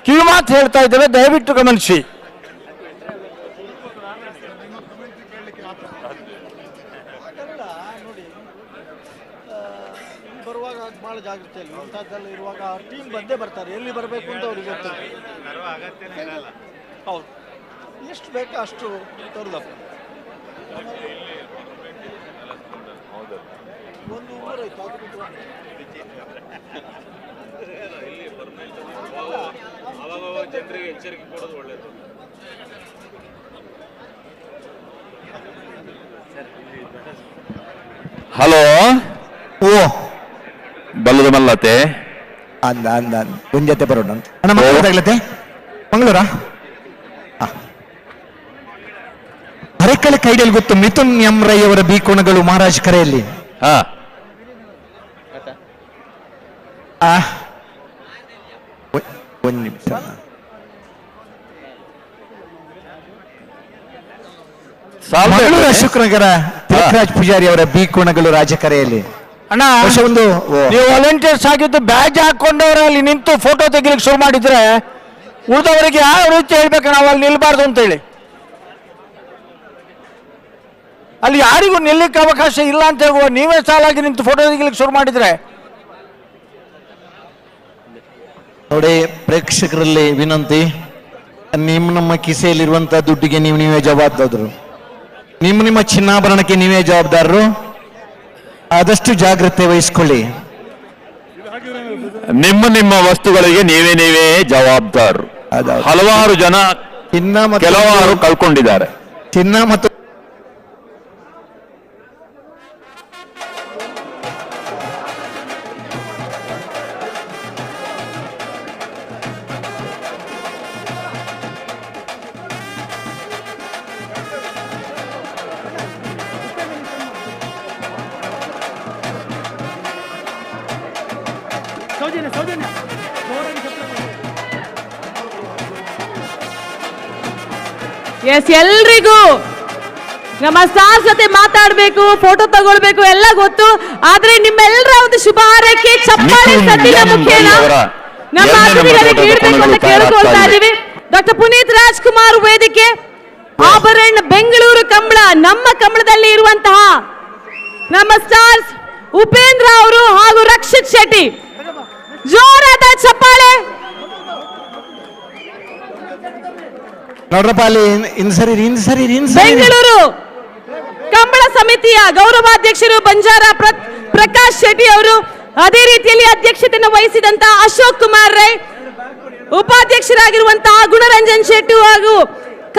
ಕಿವಿಮಾತು ಹೇಳ್ತಾ ಇದ್ದೇವೆ, ದಯವಿಟ್ಟು ಗಮನಿಸಿ. ಬರುವಾಗ ಬಹಳ ಜಾಗ್ರತೆ ಇಲ್ಲ, ಇಂಥದ್ದೆಲ್ಲ ಇರುವಾಗ ಟೀಮ್ ಬಂದೇ ಬರ್ತಾರೆ, ಎಲ್ಲಿ ಬರಬೇಕು ಅಂತ ಅವ್ರಿಗೆ ಗೊತ್ತಿಲ್ಲ. ಹೌದು, ಎಷ್ಟು ಬೇಕೋ ಅಷ್ಟು ತೋರ್ದಪ್ಪ. ಒಂದು ಊರಾಯ್ತು, ಅದು ಬಿಟ್ಟು ಜನರಿಗೆ ಎಚ್ಚರಿಕೆ ಕೊಡೋದು ಒಳ್ಳೆಯದು. ಹಲೋ, ಓ ಬಲ್ಲದ ಮಲ್ಲತೆ ಅಂದ ಅಂದ ಒಂದ್ ಜೊತೆ ಬರೋಣ ಅಣ್ಣ. ಮಂಗಳೂರಾಗ್ಲತೆ ಮಂಗಳೂರಾ? ಅರೆಕಳ ಕೈಡಿಯಲ್ಲಿ ಗೊತ್ತು ಮಿಥುನ್ ಎಂ ರೈ ಅವರ ಬಿ ಕೋಣಗಳು ಮಹಾರಾಜ್ ಕರೆಯಲ್ಲಿ. ಒಂದು ನಿಮಿಷ. ಮಂಗಳೂರು ಅಶೋಕನಗರ ತ್ರಿಕರಾಜ್ ಪೂಜಾರಿ ಅವರ ಬಿ ಕೋಣಗಳು ರಾಜಕರೆಯಲ್ಲಿ ಅಣ್ಣ ಒಂದು ನೀವು ವಾಲಂಟಿಯರ್ಸ್ ಆಗಿದ್ದು ಬ್ಯಾಜ್ ಹಾಕೊಂಡವ್ರೆ ಅಲ್ಲಿ ನಿಂತು ಫೋಟೋ ತೆಗಿಲಿಕ್ಕೆ ಶುರು ಮಾಡಿದ್ರೆ ಉಳಿದವರಿಗೆ ಯಾವ ರೀತಿ ಹೇಳ್ಬೇಕು ನಾವು ಅಲ್ಲಿ ನಿಲ್ಬಾರ್ದು ಅಂತೇಳಿ. ಅಲ್ಲಿ ಯಾರಿಗೂ ನಿಲ್ಲಕ್ಕೆ ಅವಕಾಶ ಇಲ್ಲ ಅಂತ ಹೇಳುವ ನೀವೇ ಸಾಲಾಗಿ ನಿಂತು ಫೋಟೋ ತೆಗಿಲಿಕ್ಕೆ ಶುರು ಮಾಡಿದ್ರೆ ನೋಡಿ, ಪ್ರೇಕ್ಷಕರಲ್ಲಿ ವಿನಂತಿ, ನಮ್ಮ ಕಿಸೆಯಲ್ಲಿರುವಂತ ದುಡ್ಡಿಗೆ ನೀವೇ ಜವಾಬ್ದಾರರು, ನಿಮ್ಮ ಚಿನ್ನಾಭರಣಕ್ಕೆ ನೀವೇ ಜವಾಬ್ದಾರರು. ಆದಷ್ಟು ಜಾಗ್ರತೆ ವಹಿಸ್ಕೊಳ್ಳಿ. ನಿಮ್ಮ ವಸ್ತುಗಳಿಗೆ ನೀವೇ ಜವಾಬ್ದಾರರು. ಹಲವಾರು ಜನ ಕೆಲವಾರು ಕಳ್ಕೊಂಡಿದ್ದಾರೆ. ಚಿನ್ನ ಮತ್ತು ಎಸ್, ಎಲ್ರಿಗೂ ನಮ್ಮ ಸ್ಟಾರ್ ಜೊತೆ ಮಾತಾಡ್ಬೇಕು, ಫೋಟೋ ತಗೊಳ್ಬೇಕು ಎಲ್ಲ ಗೊತ್ತು. ಆದ್ರೆ ನಿಮ್ಮೆಲ್ಲರ ಒಂದು ಶುಭ ಹಾರೈಕೆ ಚಪ್ಪಾಳೆ ಸದ್ದಿನ ಮುಖೇನ ನಮ್ಮ ಅತಿಥಿಗಳಿಗೆ ನೀಡಬೇಕು ಅಂತ ಕೇಳಿಕೊಳ್ತಾ ಇದೀವಿ. ಡಾಕ್ಟರ್ ಪುನೀತ್ ರಾಜ್ಕುಮಾರ್ ವೇದಿಕೆ, ಆಭರಣ ಬೆಂಗಳೂರು ಕಂಬಳ, ನಮ್ಮ ಕಂಬಳದಲ್ಲಿ ಇರುವಂತಹ ನಮ್ಮ ಸ್ಟಾರ್ಸ್ ಉಪೇಂದ್ರ ಅವರು ಹಾಗೂ ರಕ್ಷಿತ್ ಶೆಟ್ಟಿ. ಜೋರಾದ ಚಪ್ಪಾಳೆ. ನೋಡ್ರಪ್ಪ ಅಲ್ಲಿ ಬೆಂಗಳೂರು ಕಂಬಳ ಸಮಿತಿಯ ಗೌರವಾಧ್ಯಕ್ಷರು ಬಂಜಾರ ಪ್ರಕಾಶ್ ಶೆಟ್ಟಿ ಅವರು, ಅದೇ ರೀತಿಯಲ್ಲಿ ಅಧ್ಯಕ್ಷತೆಯನ್ನು ವಹಿಸಿದಂತ ಅಶೋಕ್ ಕುಮಾರ್ ರೈ, ಉಪಾಧ್ಯಕ್ಷರಾಗಿರುವಂತಹ ಗುಣರಂಜನ್ ಶೆಟ್ಟಿ ಹಾಗೂ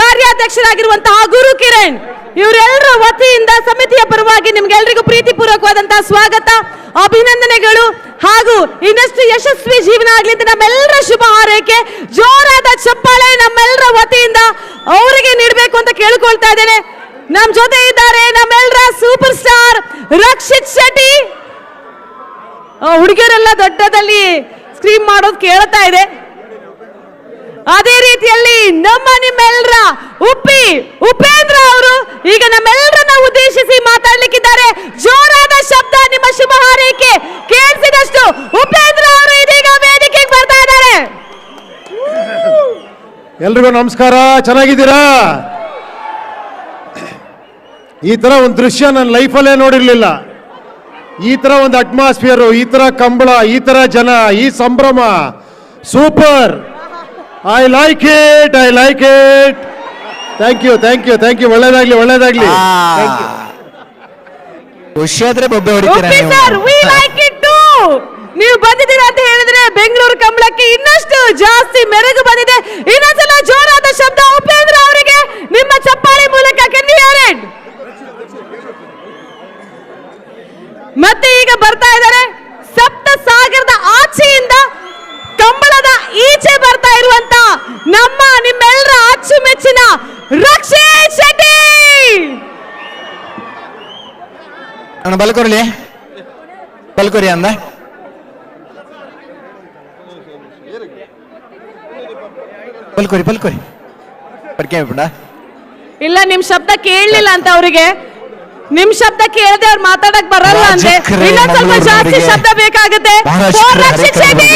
ಕಾರ್ಯಾಧ್ಯಕ್ಷರಾಗಿರುವಂತಹ ಗುರು ಕಿರಣ್, ಇವರೆಲ್ಲರ ವತಿಯಿಂದ ಸಮಿತಿಯ ಪರವಾಗಿ ನಿಮ್ಗೆಲ್ರಿಗೂ ಪ್ರೀತಿಪೂರ್ವಕವಾದಂತಹ ಸ್ವಾಗತ, ಅಭಿನಂದನೆಗಳು ಹಾಗೂ ಇನ್ನಷ್ಟು ಯಶಸ್ವಿ ಜೀವನ ಆಗ್ಲಿ ಅಂತ ನಮ್ಮೆಲ್ಲರ ಶುಭ ಹಾರೈಕೆ. ಜೋರಾದ ಚಪ್ಪಾಳೆ ನಮ್ಮೆಲ್ಲರ ವತಿಯಿಂದ ಅವರಿಗೆ ನೀಡಬೇಕು ಅಂತ ಕೇಳಿಕೊಳ್ತಾ ಇದ್ದೇನೆ. ನಮ್ ಜೊತೆ ಇದ್ದಾರೆ ನಮ್ಮೆಲ್ಲರ ಸೂಪರ್ ಸ್ಟಾರ್ ರಕ್ಷಿತ್ ಶೆಟ್ಟಿ. ಹುಡುಗಿಯರೆಲ್ಲ ದೊಡ್ಡದಲ್ಲಿ ಸ್ಕ್ರೀನ್ ಮಾಡೋದು ಕೇಳ್ತಾ ಇದೆ. ಅದೇ ರೀತಿಯಲ್ಲಿ ನಿಮ್ಮೆಲ್ಲರ ಉಪೇಂದ್ರ ಅವರು ಈಗ ನಮ್ಮೆಲ್ಲರನ್ನ ಉದ್ದೇಶಿಸಿ ಮಾತಾಡ್ಲಿಕ್ಕಿದ್ದಾರೆ. ಜೋರಾದ ಶಬ್ದ, ನಿಮ್ಮ ಶುಭ ಹಾರೈಕೆ ಕೇಳಿಸಿದಷ್ಟು ಉಪೇಂದ್ರ ಅವರು ಇದೀಗ ವೇದಿಕೆಗೆ ಬರ್ತಾ ಇದ್ದಾರೆ. ಎಲ್ರಿಗೂ ನಮಸ್ಕಾರ, ಚೆನ್ನಾಗಿದ್ದೀರಾ? ಈ ತರ ಒಂದು ದೃಶ್ಯ ನನ್ನ ಲೈಫಲ್ಲೇ ನೋಡಿರ್ಲಿಲ್ಲ. ಈ ತರ ಒಂದು ಅಟ್ಮಾಸ್ಫಿಯರು, ಈ ತರ ಕಂಬಳ, ಈ ತರ ಜನ, ಈ ಸಂಭ್ರಮ, super. I like it. Thank you. ಒಳ್ಳೇದಾಗ್ಲಿ. ಖುಷಿಯಾದ್ರೆ ಬೊಬ್ಬೆ ನೀವು ಬಂದಿದ್ದೀರಾ ಅಂತ ಹೇಳಿದ್ರೆ ಬೆಂಗಳೂರು ಕಂಬಳಕ್ಕೆ ಇನ್ನಷ್ಟು ಜಾಸ್ತಿ ಮೆರುಗು ಬಂದಿದೆ. ಇನ್ನೊಂದ್ಸಲ ಜೋರಾದ ಶಬ್ದ ಉಪೇಂದ್ರ ಅವರಿಗೆ ನಿಮ್ಮ ಚಪ್ಪಾಳೆ ಮೂಲಕ. ಮತ್ತೆ ಈಗ ಬರ್ತಾ ಇದ್ದಾರೆ ಸಪ್ತ ಸಾಗರದ ಆಚೆಯಿಂದ ಕಂಬಳದ ಈಚೆ ಬರ್ತಾ ಇರುವಂತ ನಿಮ್ಮೆಲ್ಲರ ಅಚ್ಚುಮೆಚ್ಚಿನ ರಕ್ಷಿತ್ ಶೆಟ್ಟಿ. ಬಲ್ಕೋರಿ ಅಂದ ಬಲ್ಕೋರಿ ಪಡ್ಕೆ ಬಿಡ. ಇಲ್ಲ, ನಿಮ್ ಶಬ್ದ ಕೇಳಲಿಲ್ಲ ಅಂತ ಅವರಿಗೆ. ನಿಮ್ ಶಬ್ದ ಕೇಳದೆ ಅವ್ರು ಮಾತಾಡಕ್ ಬರಲ್ಲ ಅಂದ್ರೆ ಇನ್ನೊಂದ್ ಸ್ವಲ್ಪ ಜಾಸ್ತಿ ಶಬ್ದ ಬೇಕಾಗುತ್ತೆ. ರಕ್ಷಿತ್ ಶೆಟ್ಟಿ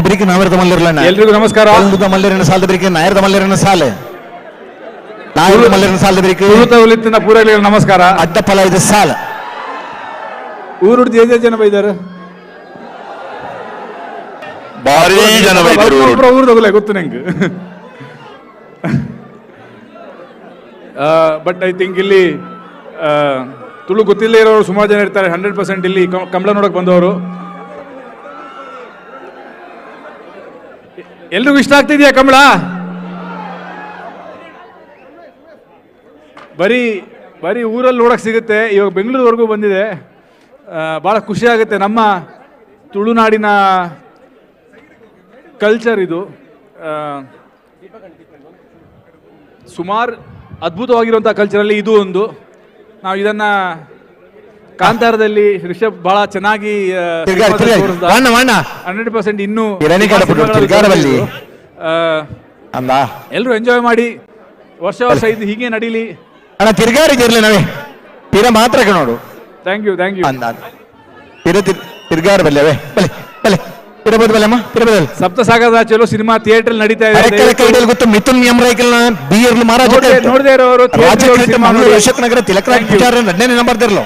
ಬರೀಕೆ ನಾಯರದ ಮಲ್ಲಿರಲ್ಲ. ಎಲ್ರಿಗೂ ನಮಸ್ಕಾರ. ಮಲ್ಲಿರನ ಸಾಲದ ಬರೀಕೆ ನಾಯರದ ಮಲ್ಲಿರನ ಸಾಲ ನಾಯರದ ಮಲ್ಲಿರನ ಸಾಲದ ಬರೀಕೆ ಪೂರೈಗಳಿಗೆ ನಮಸ್ಕಾರ. ಅಡ್ಡ ಫಲ ಇದೆ ಸಾಲ. ಊರು ಜನ ಬೈದಾರೆ, ಭಾರಿ ಜನ ಬೈದಾರೆ. ಊರು ತಗೊಳ್ಳೆ ಗೊತ್ತು ನಂಗೆ. ಬಟ್ ಐ ಥಿಂಕ್ ಇಲ್ಲಿ ತುಳು ಗೊತ್ತಿಲ್ಲೇ ಇರೋರು ಸುಮಾರು ಜನ ಇರ್ತಾರೆ. 100% ಇಲ್ಲಿ ಕಂಬಳ ನೋಡಕ್ ಬಂದವರು. ಎಲ್ರಿಗೂ ಇಷ್ಟ ಆಗ್ತಿದ್ಯಾ ಕಂಬಳ? ಬರೀ ಊರಲ್ಲಿ ನೋಡಕ್ ಸಿಗುತ್ತೆ. ಇವಾಗ ಬೆಂಗಳೂರುವರೆಗೂ ಬಂದಿದೆ. ಭಾಳ ಖುಷಿ ಆಗುತ್ತೆ. ನಮ್ಮ ತುಳುನಾಡಿನ ಕಲ್ಚರ್ ಇದು. ಸುಮಾರು ಅದ್ಭುತವಾಗಿರುವಂಥ ಕಲ್ಚರಲ್ಲಿ ಇದು ಒಂದು. ನಾವು ಇದನ್ನ ಕಾಂತಾರದಲ್ಲಿ ರಿಷಬ್ ಬಹಳ ಚೆನ್ನಾಗಿ 100% ಇನ್ನೂ ಎಲ್ಲರೂ ಎಂಜಾಯ್ ಮಾಡಿ ವರ್ಷ ಇದು ಹೀಗೆ ನಡೀಲಿ. ತಿರ್ಗಾರಿಗಿರ್ಲಿ ನಾವೇ ತೀರ ಮಾತ್ರ ನೋಡು. ಥ್ಯಾಂಕ್ ಯು ತಿರ್ಗಾರಬಲ್ಲೆ ಇರಬಹುದು ಬಲ್ಲಮ್ಮ ಇರಬಹುದು. ಸಪ್ತಸಾಗರದ ಚಲೋ ಸಿನಿಮಾ ಥಿಯೇಟರ್ ನಡೀತಾ ಇದೆ. ಗೊತ್ತು ಮಿಥುನ್ ಎಮ್ರೈಕಲ್ ಬೀರ್ ಮಹಾರಾಜ ನೋಡದೇ ಇರೋರು ಅಶೋಕ್ ನಗರ ತಿಲಕರಾಜ್ ಪೂಜಾರಿ 10ನೇ ನಂಬರ್ ದಿರ್ಲು.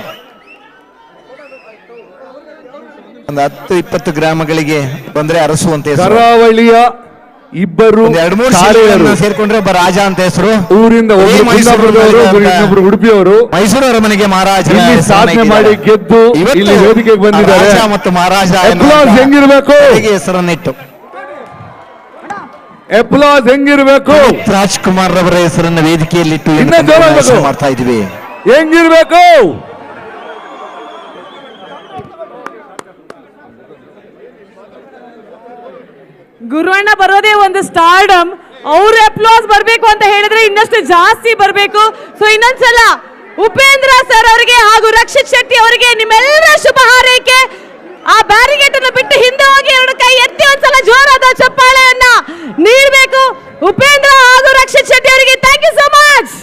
ಒಂದು 10-20 ಗ್ರಾಮಗಳಿಗೆ ಬಂದ್ರೆ ಅರಸುವಂತ ಕರಾವಳಿಯ ಇಬ್ಬರು 2-3 ಸೇರ್ಕೊಂಡ್ರೆ ಒಬ್ಬ ರಾಜ ಅಂತ ಹೆಸರು. ಊರಿಂದ ಇನ್ನೊಬ್ರು ಉಡುಪಿಯವರು ಮೈಸೂರು ಅರಮನೆಗೆ ಮಹಾರಾಜ ಸಾಧನೆ ಮಾಡಿ ಗೆದ್ದು ಇಲ್ಲಿ ವೇದಿಕೆಗೆ ಬಂದಿದ್ದಾರೆ ಮತ್ತು ಮಹಾರಾಜ ಹೆಂಗಿರ್ಬೇಕು ಹೆಸರನ್ನಿಟ್ಟು ಎಪ್ಲಾಸ್ ಹೆಂಗಿರ್ಬೇಕು ರಾಜ್ಕುಮಾರ್ ರವರ ಹೆಸರನ್ನ ವೇದಿಕೆಯಲ್ಲಿಟ್ಟು ಮಾಡ್ತಾ ಇದೀವಿ. ಹೆಂಗಿರ್ಬೇಕು ಗುರುವಣ್ಣ ಬರೋದೇ ಒಂದು ಸ್ಟಾರ್ಡಮ್. ಅವ್ರ ಅಪ್ಲಾಸ್ ಬರ್ಬೇಕು ಅಂತ ಹೇಳಿದ್ರೆ ಇನ್ನಷ್ಟು ಜಾಸ್ತಿ ಬರ್ಬೇಕು. ಸೊ ಇನ್ನೊಂದ್ಸಲ ಉಪೇಂದ್ರ ಸರ್ ಅವರಿಗೆ ಹಾಗೂ ರಕ್ಷಿತ್ ಶೆಟ್ಟಿ ಅವರಿಗೆ ನಿಮ್ಮೆಲ್ಲರ ಶುಭ ಹಾರೈಕೆ. ಆ ಬ್ಯಾರಿಗೇಟ್ ಅನ್ನು ಬಿಟ್ಟು ಹಿಂದೆ ಹೋಗಿ 2 ಕೈ ಎತ್ತಿ ಒಂದ್ಸಲ ಜೋರಾದ ಚಪ್ಪಾಳೆಯನ್ನ ನೀಡಬೇಕು ಉಪೇಂದ್ರ ಹಾಗೂ ರಕ್ಷಿತ್ ಶೆಟ್ಟಿ ಅವರಿಗೆ. Thank you so much.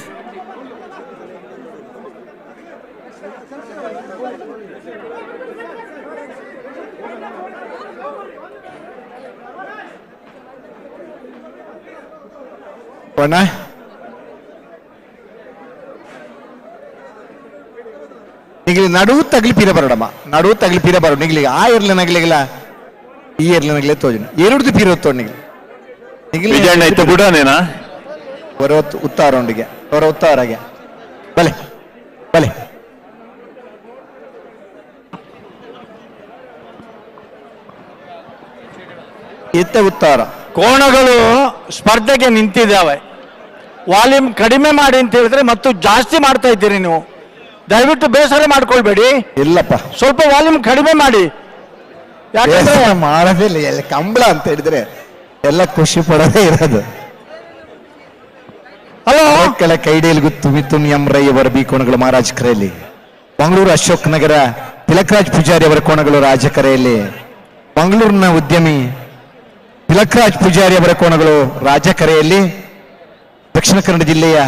ನಡುವು ತಗ್ಲಿಪೀರ ಬರೋಡಮ್ಮ ನಡುವು ತಗ್ಲಿಪೀರ ಬರೋ ನಿಗ್ಲಿಗೆ ಆ ಇರ್ಲಿ ನಗ್ಲಿಗಿಲ್ಲ ಈ ಇರ್ಲಿ ನಗ್ಲಿ ತೋಜನ ಎರಡು ಪೀರ ಹೊತ್ತೋಡ್ ನಿಗ್ಲಿ ಕೂಡ ನೇನಾ ಬರೋತ್ತು ಉತ್ತಾರೊಂಡಿಗೆ ಅವರ ಉತ್ತಾರಗೆ ಬಲೆ ಬಲೆ ಎತ್ತ ಉತ್ತಾರ ಕೋಣಗಳು ಸ್ಪರ್ಧೆಗೆ ನಿಂತಿದ್ದಾವೆ. ವಾಲ್ಯೂಮ್ ಕಡಿಮೆ ಮಾಡಿ ಅಂತ ಹೇಳಿದ್ರೆ ಮತ್ತು ಜಾಸ್ತಿ ಮಾಡ್ತಾ ಇದ್ದೀರಿ ನೀವು. ದಯವಿಟ್ಟು ಬೇಸರ ಮಾಡ್ಕೊಳ್ಬೇಡಿ. ಇಲ್ಲಪ್ಪ ಸ್ವಲ್ಪ ವಾಲ್ಯೂಮ್ ಕಡಿಮೆ ಮಾಡಿ. ಯಾಕಂದ್ರೆ ಮಾಡೋದಿಲ್ಲ ಎಲ್ಲ ಕಂಬಳ ಅಂತ ಹೇಳಿದ್ರೆ ಎಲ್ಲ ಖುಷಿ ಪಡೋದೇ ಇರೋದು. ಹಲೋ ಕೆಲ ಕೈಡಿಯಲ್ಲಿ ಗುತ್ತು ಮಿಥುನ್ ಎಮ್ರೈ ಅವರ ಬಿ ಕೋಣಗಳು ಮಹಾರಾಜ ಕರೆಯಲ್ಲಿ, ಮಂಗಳೂರು ಅಶೋಕ್ ನಗರ ತಿಲಕರಾಜ್ ಪೂಜಾರಿ ಅವರ ಕೋಣಗಳು ರಾಜಕರೆಯಲ್ಲಿ, ಮಂಗಳೂರಿನ ಉದ್ಯಮಿ ತಿಲಕರಾಜ್ ಪೂಜಾರಿ ಅವರ ಕೋಣಗಳು ರಾಜಕರೆಯಲ್ಲಿ, ದಕ್ಷಿಣ ಕನ್ನಡ ಜಿಲ್ಲೆಯ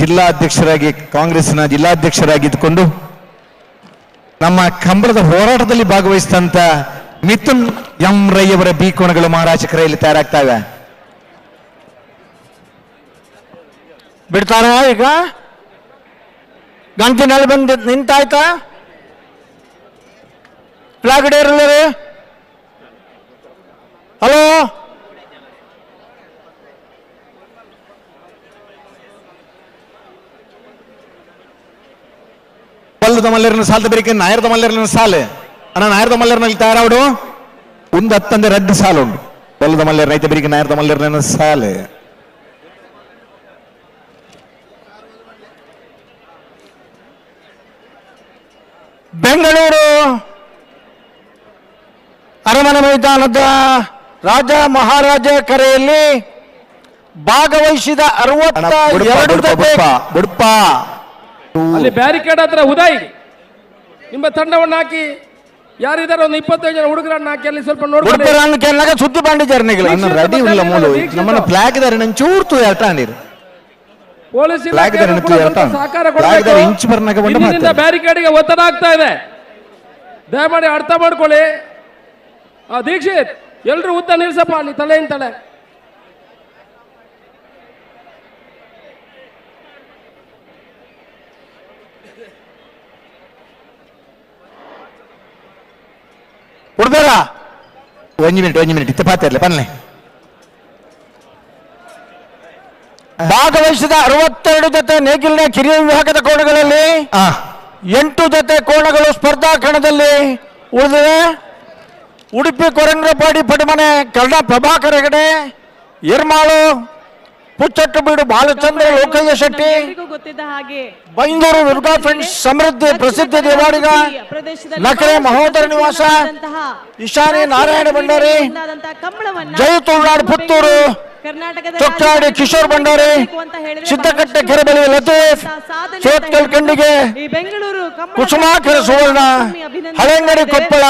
ಜಿಲ್ಲಾಧ್ಯಕ್ಷರಾಗಿ ಕಾಂಗ್ರೆಸ್ನ ಜಿಲ್ಲಾಧ್ಯಕ್ಷರಾಗಿದ್ದುಕೊಂಡು ನಮ್ಮ ಕಂಬಳದ ಹೋರಾಟದಲ್ಲಿ ಭಾಗವಹಿಸಿದಂತ ಮಿಥುನ್ ಎಂ ರೈ ಅವರ ಬಿ ಕೋಣಗಳು ಮಹಾರಾಜ ಕರೆಯಲ್ಲಿ ತಯಾರಾಗ್ತಾವೆ. ಬಿಡ್ತಾರ ಈಗ ಗಂಟಿನಲ್ಲಿ ಬಂದು ನಿಂತಾಯ್ತಾ? ಫ್ಲಾಗ್ ಹಿಡಿಯರಲ್ಲ ರೀ. ಹಲೋ ಪಲ್ಲದ ಮಲ್ಲರಿನ ಸಾಲದ ಬೇರೆ ನಾಯರದ ಮಲ್ಲರಿನ ಸಾಲು ಅಣ್ಣ ನಾಯರದ ಮಲ್ಲರ್ನಲ್ಲಿ ತಯಾರಾಡು ಒಂದು 10 2 ಸಾಲು ಉಂಟು. ಪಲ್ಲದ ಮಲ್ಲರ್ ರೈತ ಬೇರೆ ನಾಯರದ ಮಲ್ಲರಿನ ಸಾಲು ಬೆಂಗಳೂರು ಅರಮನೆ ಮೈದಾನದ ರಾಜ ಮಹಾರಾಜ ಕರೆಯಲ್ಲಿ ಭಾಗವಹಿಸಿದ 62 ಬುಡ್ಪ ಅಲ್ಲಿ ಬ್ಯಾರಿಕೇಡ್ ಹತ್ರ ಉದಯ್ ನಿಮ್ಮ ತಂಡವನ್ನು ಹಾಕಿ ಯಾರಿದ್ದಾರೆ ಒಂದು 25 ಜನ ಹುಡುಗರನ್ನ ಹಾಕಿ ಅಲ್ಲಿ ಸ್ವಲ್ಪ ನೋಡ್ಕೊಂಡು ಸುದ್ದಿ ಬಂದಿದ್ದಾರೆ ರೆಡಿ ಇಲ್ಲ ಮೂಲು ನಮ್ಮನ್ನ ಫ್ಲಾಗ್ ದಾರೆ ನಾನು ಚೂರ್ತು ಎಟ್ಟಾಂಡಿರು ಪೊಲೀಸ್ ಸಹಕಾರ ಕೊಡಬೇಕು. ಬ್ಯಾರಿಕೇಡ್ಗೆ ಒತ್ತಡ ಆಗ್ತಾ ಇದೆ, ದಯಮಾಡಿ ಅರ್ಥ ಮಾಡ್ಕೊಳ್ಳಿ. ದೀಕ್ಷಿತ್ ಎಲ್ರು ಉದ್ದ ನಿಲ್ಸಪ್ಪ ಅಲ್ಲಿ ತಲೆಯಿಂದ ತಲೆ. ಹುಡುಗರ 1 ಮಿನಿಟ್ ಇತ್ತ ಪಾತಿರ್ಲಿ ಬನ್ನಿ. ಭಾಗವಹಿಸಿದ 62 ಜೊತೆ ನೇಗಿಲಿನ ಕಿರಿಯ ವಿಭಾಗದ ಕೋಣಗಳಲ್ಲಿ 8 ಜೊತೆ ಕೋಣಗಳು ಸ್ಪರ್ಧಾ ಕಣದಲ್ಲಿ ಉಳಿದಿವೆ. ಉಡುಪಿ ಕೊರಂಗ್ರಪಾಡಿ ಪಡುಮನೆ ಕರ್ಣ ಪ್ರಭಾಕರ ಹೆಗಡೆ, ಎರ್ಮಾಳು ಪುಚ್ಚಟ್ಟಬೀಡು ಬಾಲಚಂದ್ರ ಲೋಕಯ್ಯ ಶೆಟ್ಟಿ, ಬೈಂದೂರು ದುರ್ಗಾ ಫ್ರೆಂಡ್ಸ್ ಸಮೃದ್ಧಿ ಪ್ರಸಿದ್ಧ ದೇವಾಡಿಗ, ನಕರೆ ಮಹೋದರ ನಿವಾಸ, ಇಶಾನಿ ನಾರಾಯಣ ಭಂಡಾರಿ, ಜೈ ತುಳುನಾಡು ಪುತ್ತೂರು ಕರ್ನಾಟಕದ ಚೊಕ್ಕಾಡಿ ಕಿಶೋರ್ ಭಂಡಾರಿ, ಸಿದ್ದಕಟ್ಟೆ ಕೆರೆಬಳಿ ಲತೀಫ್, ಸೋತ್ಕಲ್ ಖಂಡಿಗೆ, ಈ ಬೆಂಗಳೂರು ಕುಸುಮಾಕರ ಸುವರ್ಣ, ಹಳೆಂಗಡಿ ಕೊಪ್ಪಳ,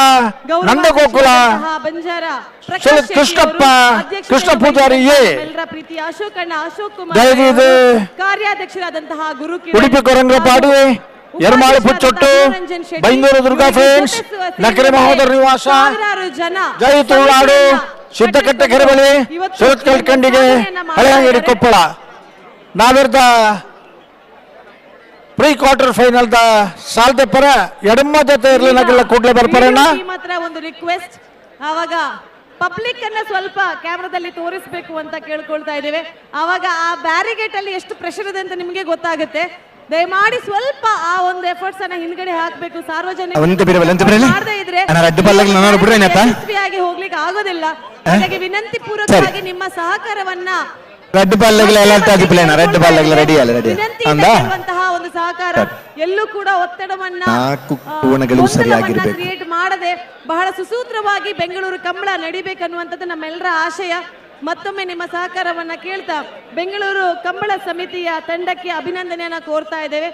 ನಂದಗೋಕುಲ, ಬಂಜಾರ ಕೃಷ್ಣಪ್ಪ, ಕೃಷ್ಣ ಪೂಜಾರಿ ಎಲ್ಲರ ಪ್ರೀತಿ ಅಶೋಕ್ ಕುಮಾರ್ ದಯವಿದು ಕಾರ್ಯಾಧ್ಯಕ್ಷರಾದಂತಹ ಗುರು ಉಡುಪಿ ಕೊರಂಗಪಾಡಿ, ಯರಮಾಳು ಪುಚ್ಚೊಟ್ಟು, ಬೈಂದೂರು ದುರ್ಗಾ ಫ್ರೆಂಡ್ಸ್, ನಕರೆ ಮಹೋದರ ನಿವಾಸ, ಜೈ ತುಳುನಾಡು, ಸಿದ್ದಕಟ್ಟೆ ಕೆರೆಬಳಿ, ಸೋತ್ಕಲ್ ಖಂಡಿಗೆ, ಹಳೆಂಗಡಿ ಕೊಪ್ಪಳ. ನಾವಿರ್ದ ಪ್ರೀ ಕ್ವಾರ್ಟರ್ ಫೈನಲ್ ದ ಸಾಲ್ದೆ ಪರ ಎಡಮ್ಮ ಜೊತೆ ಇರಲಿ ನಗಲ್ಲ ಕೂಡಲೇ ಬರ್ಪಾರಣ್ಣ. ಮಾತ್ರ ಒಂದು ರಿಕ್ವೆಸ್ಟ್, ಆವಾಗ ಪಬ್ಲಿಕ್ ಅನ್ನ ಸ್ವಲ್ಪ ಕ್ಯಾಮ್ರಾದಲ್ಲಿ ತೋರಿಸಬೇಕು ಅಂತ ಕೇಳ್ಕೊಳ್ತಾ ಇದ್ದೇವೆ. ಆವಾಗ ಆ ಬ್ಯಾರಿಗೇಟ್ ಅಲ್ಲಿ ಎಷ್ಟು ಪ್ರೆಷರ್ ಇದೆ ಅಂತ ನಿಮಗೆ ಗೊತ್ತಾಗುತ್ತೆ. ದಯಮಾಡಿ ಸ್ವಲ್ಪ ಆ ಒಂದು ಎಫರ್ಟ್ಸ್ ಅನ್ನ ಹಿಂದ್ಗಡೆ ಹಾಕಬೇಕು. ಸಾರ್ವಜನಿಕರು ಇದ್ರೆ ಯಶಸ್ವಿಯಾಗಿ ಹೋಗ್ಲಿಕ್ಕೆ ಆಗೋದಿಲ್ಲ. ಹಾಗಾಗಿ ವಿನಂತಿ ಪೂರ್ವಕವಾಗಿ ನಿಮ್ಮ ಸಹಕಾರವನ್ನ ವಿನಂತಿಯುವಂತಹ ಒಂದು ಸಹಕಾರ ಎಲ್ಲೂ ಕೂಡ ಒತ್ತಡವನ್ನ ಕ್ರಿಯೇಟ್ ಮಾಡದೆ ಬಹಳ ಸುಸೂತ್ರವಾಗಿ ಬೆಂಗಳೂರು ಕಂಬಳ ನಡಿಬೇಕನ್ನುವಂಥದ್ದು ನಮ್ಮೆಲ್ಲರ ಆಶಯ. ಮತ್ತೊಮ್ಮೆ ನಿಮ್ಮ ಸಹಕಾರವನ್ನ ಕೇಳ್ತಾ ಬೆಂಗಳೂರು ಕಂಬಳ ಸಮಿತಿಯ ತಂಡಕ್ಕೆ ಅಭಿನಂದನೆಯನ್ನ ಕೋರ್ತಾ ಇದ್ದೇವೆ.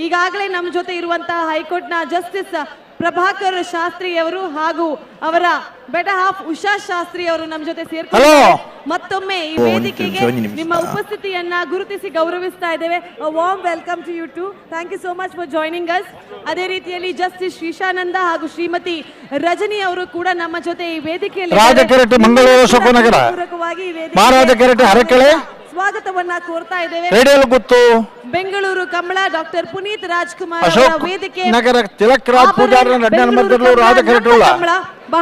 ಈಗಾಗಲೇ ನಮ್ಮ ಜೊತೆ ಇರುವಂತಹ ಹೈಕೋರ್ಟ್ನ ಜಸ್ಟಿಸ್ ಪ್ರಭಾಕರ್ ಶಾಸ್ತ್ರಿ ಅವರು ಹಾಗೂ ಅವರ ಬೆಟರ್ ಹಾಫ್ ಉಷಾ ಶಾಸ್ತ್ರಿ ಅವರು ನಮ್ಮ ಜೊತೆ ಸೇರ್ಕೊಂಡಿದ್ದಾರೆ. ಮತ್ತೊಮ್ಮೆ ಈ ವೇದಿಕೆಗೆ ನಿಮ್ಮ ಉಪಸ್ಥಿತಿಯನ್ನ ಗುರುತಿಸಿ ಗೌರವಿಸ್ತಾ ಇದ್ದೇವೆ. Warm welcome to you too. Thank you so much for joining us. ಅದೇ ರೀತಿಯಲ್ಲಿ ಜಸ್ಟಿಸ್ ಶ್ರೀಶಾನಂದ ಹಾಗೂ ಶ್ರೀಮತಿ ರಜನಿ ಅವರು ಕೂಡ ನಮ್ಮ ಜೊತೆ ಈ ವೇದಿಕೆಯಲ್ಲಿ ರಾಜಕೆರಟೆ ಮಂಗಳೂರು ಶೋಕನಗರ, ಮಹಾರಾಜ ಕೆರಟೆ ಹರಕೆಳೆ ಸ್ವಾಗತವನ್ನ ಕೋರ್ತಾ ಇದ್ದೇವೆ. ರೇಡಿಯೋ ಗುತ್ತು ಬೆಂಗಳೂರು ಕಂಬಳ ಡಾಕ್ಟರ್ ಪುನೀತ್ ರಾಜ್ಕುಮಾರ್ ಅಶೋಕ್ ವೇದಿಕೆ ನಗರ ತಿಲಕ್ ರಾಜ್ ಪೂಜಾರಿ ರಾಜ ಕೆರಟುಳ್ಳ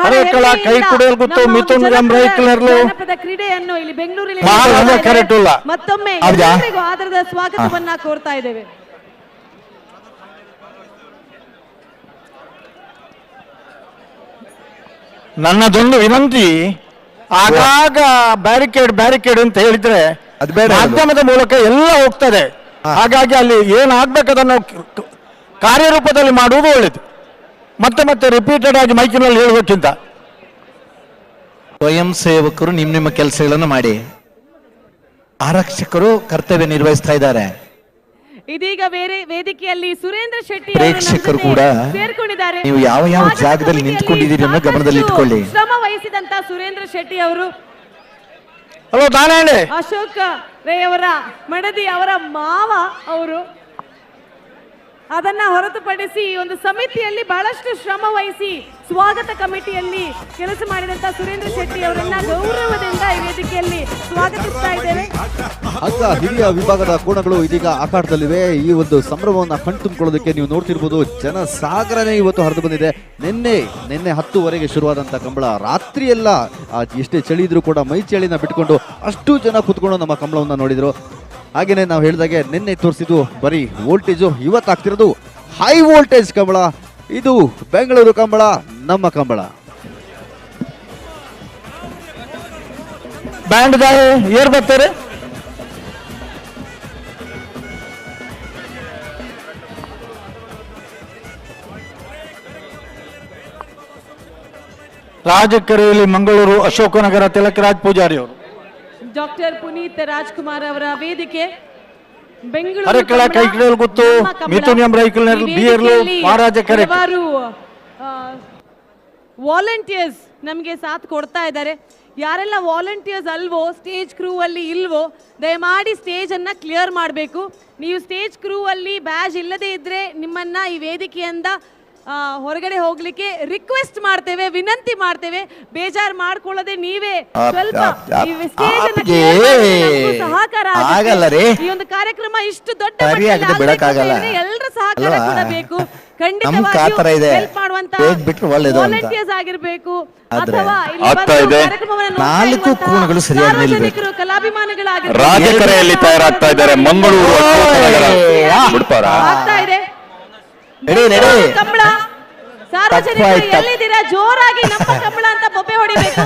ಹರಕೆಳ ಕೈ ಕುಡಿಯಲ್ ಗುತ್ತು ಮಿಥುನ್ ರೈಕಲರ್ಲು ಕ್ರೀಡೆಯನ್ನು ಇಲ್ಲಿ ಬೆಂಗಳೂರಲ್ಲಿ ಮಹಾರಾಜ ಕೆರಟುಳ್ಳ ಮತ್ತೊಮ್ಮೆ ಎಲ್ಲರಿಗೂ ಆದರದ ಸ್ವಾಗತವನ್ನ ಕೋರ್ತಾ ಇದ್ದೇವೆ. ನನ್ನದೊಂದು ವಿನಂತಿ, ಆಗಾಗ ಬ್ಯಾರಿಕೇಡ್ ಅಂತ ಹೇಳಿದ್ರೆ ಮಾಧ್ಯಮದ ಮೂಲಕ ಎಲ್ಲ ಹೋಗ್ತದೆ. ಹಾಗಾಗಿ ಅಲ್ಲಿ ಏನಾಗ್ಬೇಕು ಅದನ್ನು ಕಾರ್ಯರೂಪದಲ್ಲಿ ಮಾಡುವುದು ಒಳ್ಳೇದು. ಮತ್ತೆ ರಿಪೀಟೆಡ್ ಆಗಿ ಮೈಕಿನಲ್ಲಿ ಹೇಳುವುದಕ್ಕಿಂತ ಸ್ವಯಂ ಸೇವಕರು ನಿಮ್ಮ ಕೆಲಸಗಳನ್ನು ಮಾಡಿ, ಆರಕ್ಷಕರು ಕರ್ತವ್ಯ ನಿರ್ವಹಿಸ್ತಾ ಇದ್ದಾರೆ. ಇದೀಗ ಬೇರೆ ವೇದಿಕೆಯಲ್ಲಿ ಸುರೇಂದ್ರ ಶೆಟ್ಟಿ ಪ್ರೇಕ್ಷಕರು ಕೂಡ ಸೇರ್ಕೊಂಡಿದ್ದಾರೆ. ನೀವು ಯಾವ ಜಾಗದಲ್ಲಿ ನಿಂತ್ಕೊಂಡಿದ್ದೀರಿ ಅನ್ನೋ ಗಮನದಲ್ಲಿ ಇಟ್ಕೊಳ್ಳಿ. ಶ್ರಮ ವಹಿಸಿದಂತ ಸುರೇಂದ್ರ ಶೆಟ್ಟಿ ಅವರು ಹಲೋ ದಾನಹಳ್ಳಿ ಅಶೋಕ್ ರೈ ಅವರ ಮಡದಿ ಅವರ ಮಾವ ಅವರು. ಅದನ್ನ ಹೊರತುಪಡಿಸಿ ಒಂದು ಸಮಿತಿಯಲ್ಲಿ ಬಹಳಷ್ಟು ಶ್ರಮ ವಹಿಸಿ ಸ್ವಾಗತ ಕಮಿಟಿಯಲ್ಲಿ ಕೆಲಸ ಮಾಡಿದಂತ ಸುರೇಂದ್ರ ಶೆಟ್ಟಿ ಅವರನ್ನ ಗೌರವದಿಂದ ಈ ವೇದಿಕೆಯಲ್ಲಿ ಸ್ವಾಗತಿಸ್ತಾ ಇದ್ದೇವೆ. ಅಕ್ಕ ಹಿರಿಯ ವಿಭಾಗದ ಕೋಣಗಳು ಇದೀಗ ಆಕಾಟದಲ್ಲಿವೆ. ಈ ಒಂದು ಸಂಭ್ರಮವನ್ನು ಕಣ್ತುಂಬಿಕೊಳ್ಳೋದಕ್ಕೆ ನೀವು ನೋಡ್ತಿರ್ಬೋದು, ಜನಸಾಗರನೇ ಇವತ್ತು ಹರಿದು ಬಂದಿದೆ. ನಿನ್ನೆ 10ವರೆಗೆ ಶುರುವಾದಂಥ ಕಂಬಳ ರಾತ್ರಿ ಎಲ್ಲ ಎಷ್ಟೇ ಚಳಿ ಇದ್ರೂ ಕೂಡ ಮೈ ಚಳಿನ ಬಿಟ್ಕೊಂಡು ಅಷ್ಟು ಜನ ಕೂತ್ಕೊಂಡು ನಮ್ಮ ಕಂಬಳವನ್ನು ನೋಡಿದ್ರು. ಹಾಗೇನೆ ನಾವು ಹೇಳಿದಾಗೆ ನಿನ್ನೆ ತೋರಿಸಿದ್ದು ಬರೀ ವೋಲ್ಟೇಜು, ಇವತ್ತಾಗ್ತಿರೋದು ಹೈ ವೋಲ್ಟೇಜ್ ಕಂಬಳ. ಇದು ಬೆಂಗಳೂರು ಕಂಬಳ, ನಮ್ಮ ಕಂಬಳ. ಬ್ಯಾಂಡ್ ಏರ್ ಬರ್ತಾರೆ. ರಾಜಕೆರೆಯಲ್ಲಿ ಮಂಗಳೂರು ಅಶೋಕನಗರ ತಿಲಕರಾಜ್ ಪೂಜಾರಿ ಅವರು, ಡಾಕ್ಟರ್ ಪುನೀತ್ ರಾಜ್ಕುಮಾರ್ ಅವರ ವೇದಿಕೆ ಹರಕೆಳ ಕೈ ಕಿಡಿಯಲ್ ಗುತ್ತು ಮಿಥುನ್ ರೈಕಲರ್ಲು ಬಿಯರ್ಲು ಮಹಾರಾಜ ಕೆರೆ. ವಾಲಂಟಿಯರ್ಸ್ ನಮಗೆ ಸಾಥ್ ಕೊಡ್ತಾ ಇದ್ದಾರೆ. ಯಾರೆಲ್ಲ ವಾಲಂಟಿಯರ್ಸ್ ಅಲ್ವೋ, ಸ್ಟೇಜ್ ಕ್ರೂ ಅಲ್ಲಿ ಇಲ್ವೋ, ದಯಮಾಡಿ ಸ್ಟೇಜ್ ಅನ್ನ ಕ್ಲಿಯರ್ ಮಾಡಬೇಕು. ನೀವು ಸ್ಟೇಜ್ ಕ್ರೂ ಅಲ್ಲಿ ಬ್ಯಾಜ್ ಇಲ್ಲದೆ ಇದ್ರೆ ನಿಮ್ಮನ್ನ ಈ ವೇದಿಕೆಯಿಂದ ಹೊರಗಡೆ ಹೋಗ್ಲಿಕ್ಕೆ ರಿಕ್ವೆಸ್ಟ್ ಮಾಡ್ತೇವೆ, ವಿನಂತಿ ಮಾಡ್ತೇವೆ. ಬೇಜಾರು ಮಾಡ್ಕೊಳ್ಳದೆ ನೀವೇ ಸ್ವಲ್ಪ ಸಹಕಾರ. ಈ ಒಂದು ಕಾರ್ಯಕ್ರಮ ಇಷ್ಟು ದೊಡ್ಡ ಎಲ್ಲರ ಸಹಕಾರ ಕೂಡ ಬೇಕು. ಖಂಡಿತವಾಗಿಯೂ ಹೆಲ್ಪ್ ಮಾಡುವಂತ ವಾಲಂಟಿಯರ್ಸ್ ಆಗಿರ್ಬೇಕು ಅಥವಾ ಸಾರ್ವಜನಿಕರು, ಕಲಾಭಿಮಾನಿಗಳಾಗಿರ್ಬೇಕು. ರಾಜಕೆರೆಯಲ್ಲಿ ತಯಾರಾಗ್ತಾ ಇದ್ದಾರೆ ಮಂಗಳೂರು ಆಗ್ತಾ ಇದೆ ಕಂಬಳ. ಸಾರ್ವಜನಿಕರು ಎಲ್ಲಿದ್ದೀರಾ? ಜೋರಾಗಿ ನಮ್ಮ ಕಂಬಳ ಅಂತ ಬೊಬ್ಬೆ ಹೊಡಿಬೇಕು.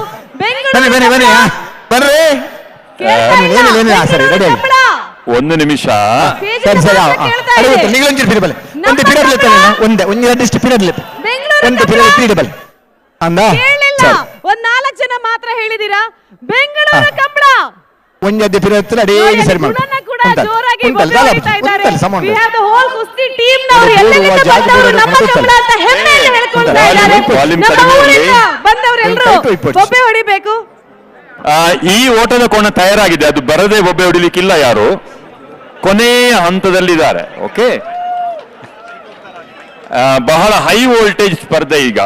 ಒಂದು ನಿಮಿಷ ಒಂದ್ 4 ಜನ ಮಾತ್ರ ಹೇಳಿದೀರಾ ಬೆಂಗಳೂರು ಕಂಬಳ. ಒಂಜದ್ದೆ ಪಿರತ್ತಲ ಅಡೇ ಸರಿ ಮಾಡಿ ಗುಣನ ಕೂಡ ಜೋರಾಗಿ ಬೊಬ್ಬೆ ಹೊಡಿತಾ ಇದ್ದಾರೆ. We have the whole ಕುಸ್ತಿ ಟೀಮ್ ನವರು ನೋಡಿ, ಎಲ್ಲೆಲ್ಲಿಂದ ಪೂರ್ವ ಜಾಗದಲ್ಲಿ ಬಂದವರು ನಮ್ಮ ಕೂತಲ್ಲ. ಕಂಬಳ ಅಂತ ಹೆಮ್ಮೆಯಿಂದ ಹೇಳ್ಕೊಳ್ತಾ ಇದ್ದಾರೆ. ವಾಲ್ಯೂಮ್ ನಮ್ಮ ಕಡಿಮೆ ಊರಿಂದ ಇರಲಿ. ಬಂದವರೆಲ್ಲರೂ ಬೊಬ್ಬೆ ಹೊಡಿಬೇಕು. ಈ ಓಟದ ಕೋಣ ತಯಾರಾಗಿದೆ, ಅದು ಬರದೆ ಬೊಬ್ಬೆ ಹೊಡಿಲಿಕ್ಕಿಲ್ಲ ಯಾರು. ಕೊನೆಯ ಹಂತದಲ್ಲಿದ್ದಾರೆ. ಓಕೆ, ಬಹಳ ಹೈ ವೋಲ್ಟೇಜ್ ಸ್ಪರ್ಧೆ ಈಗ.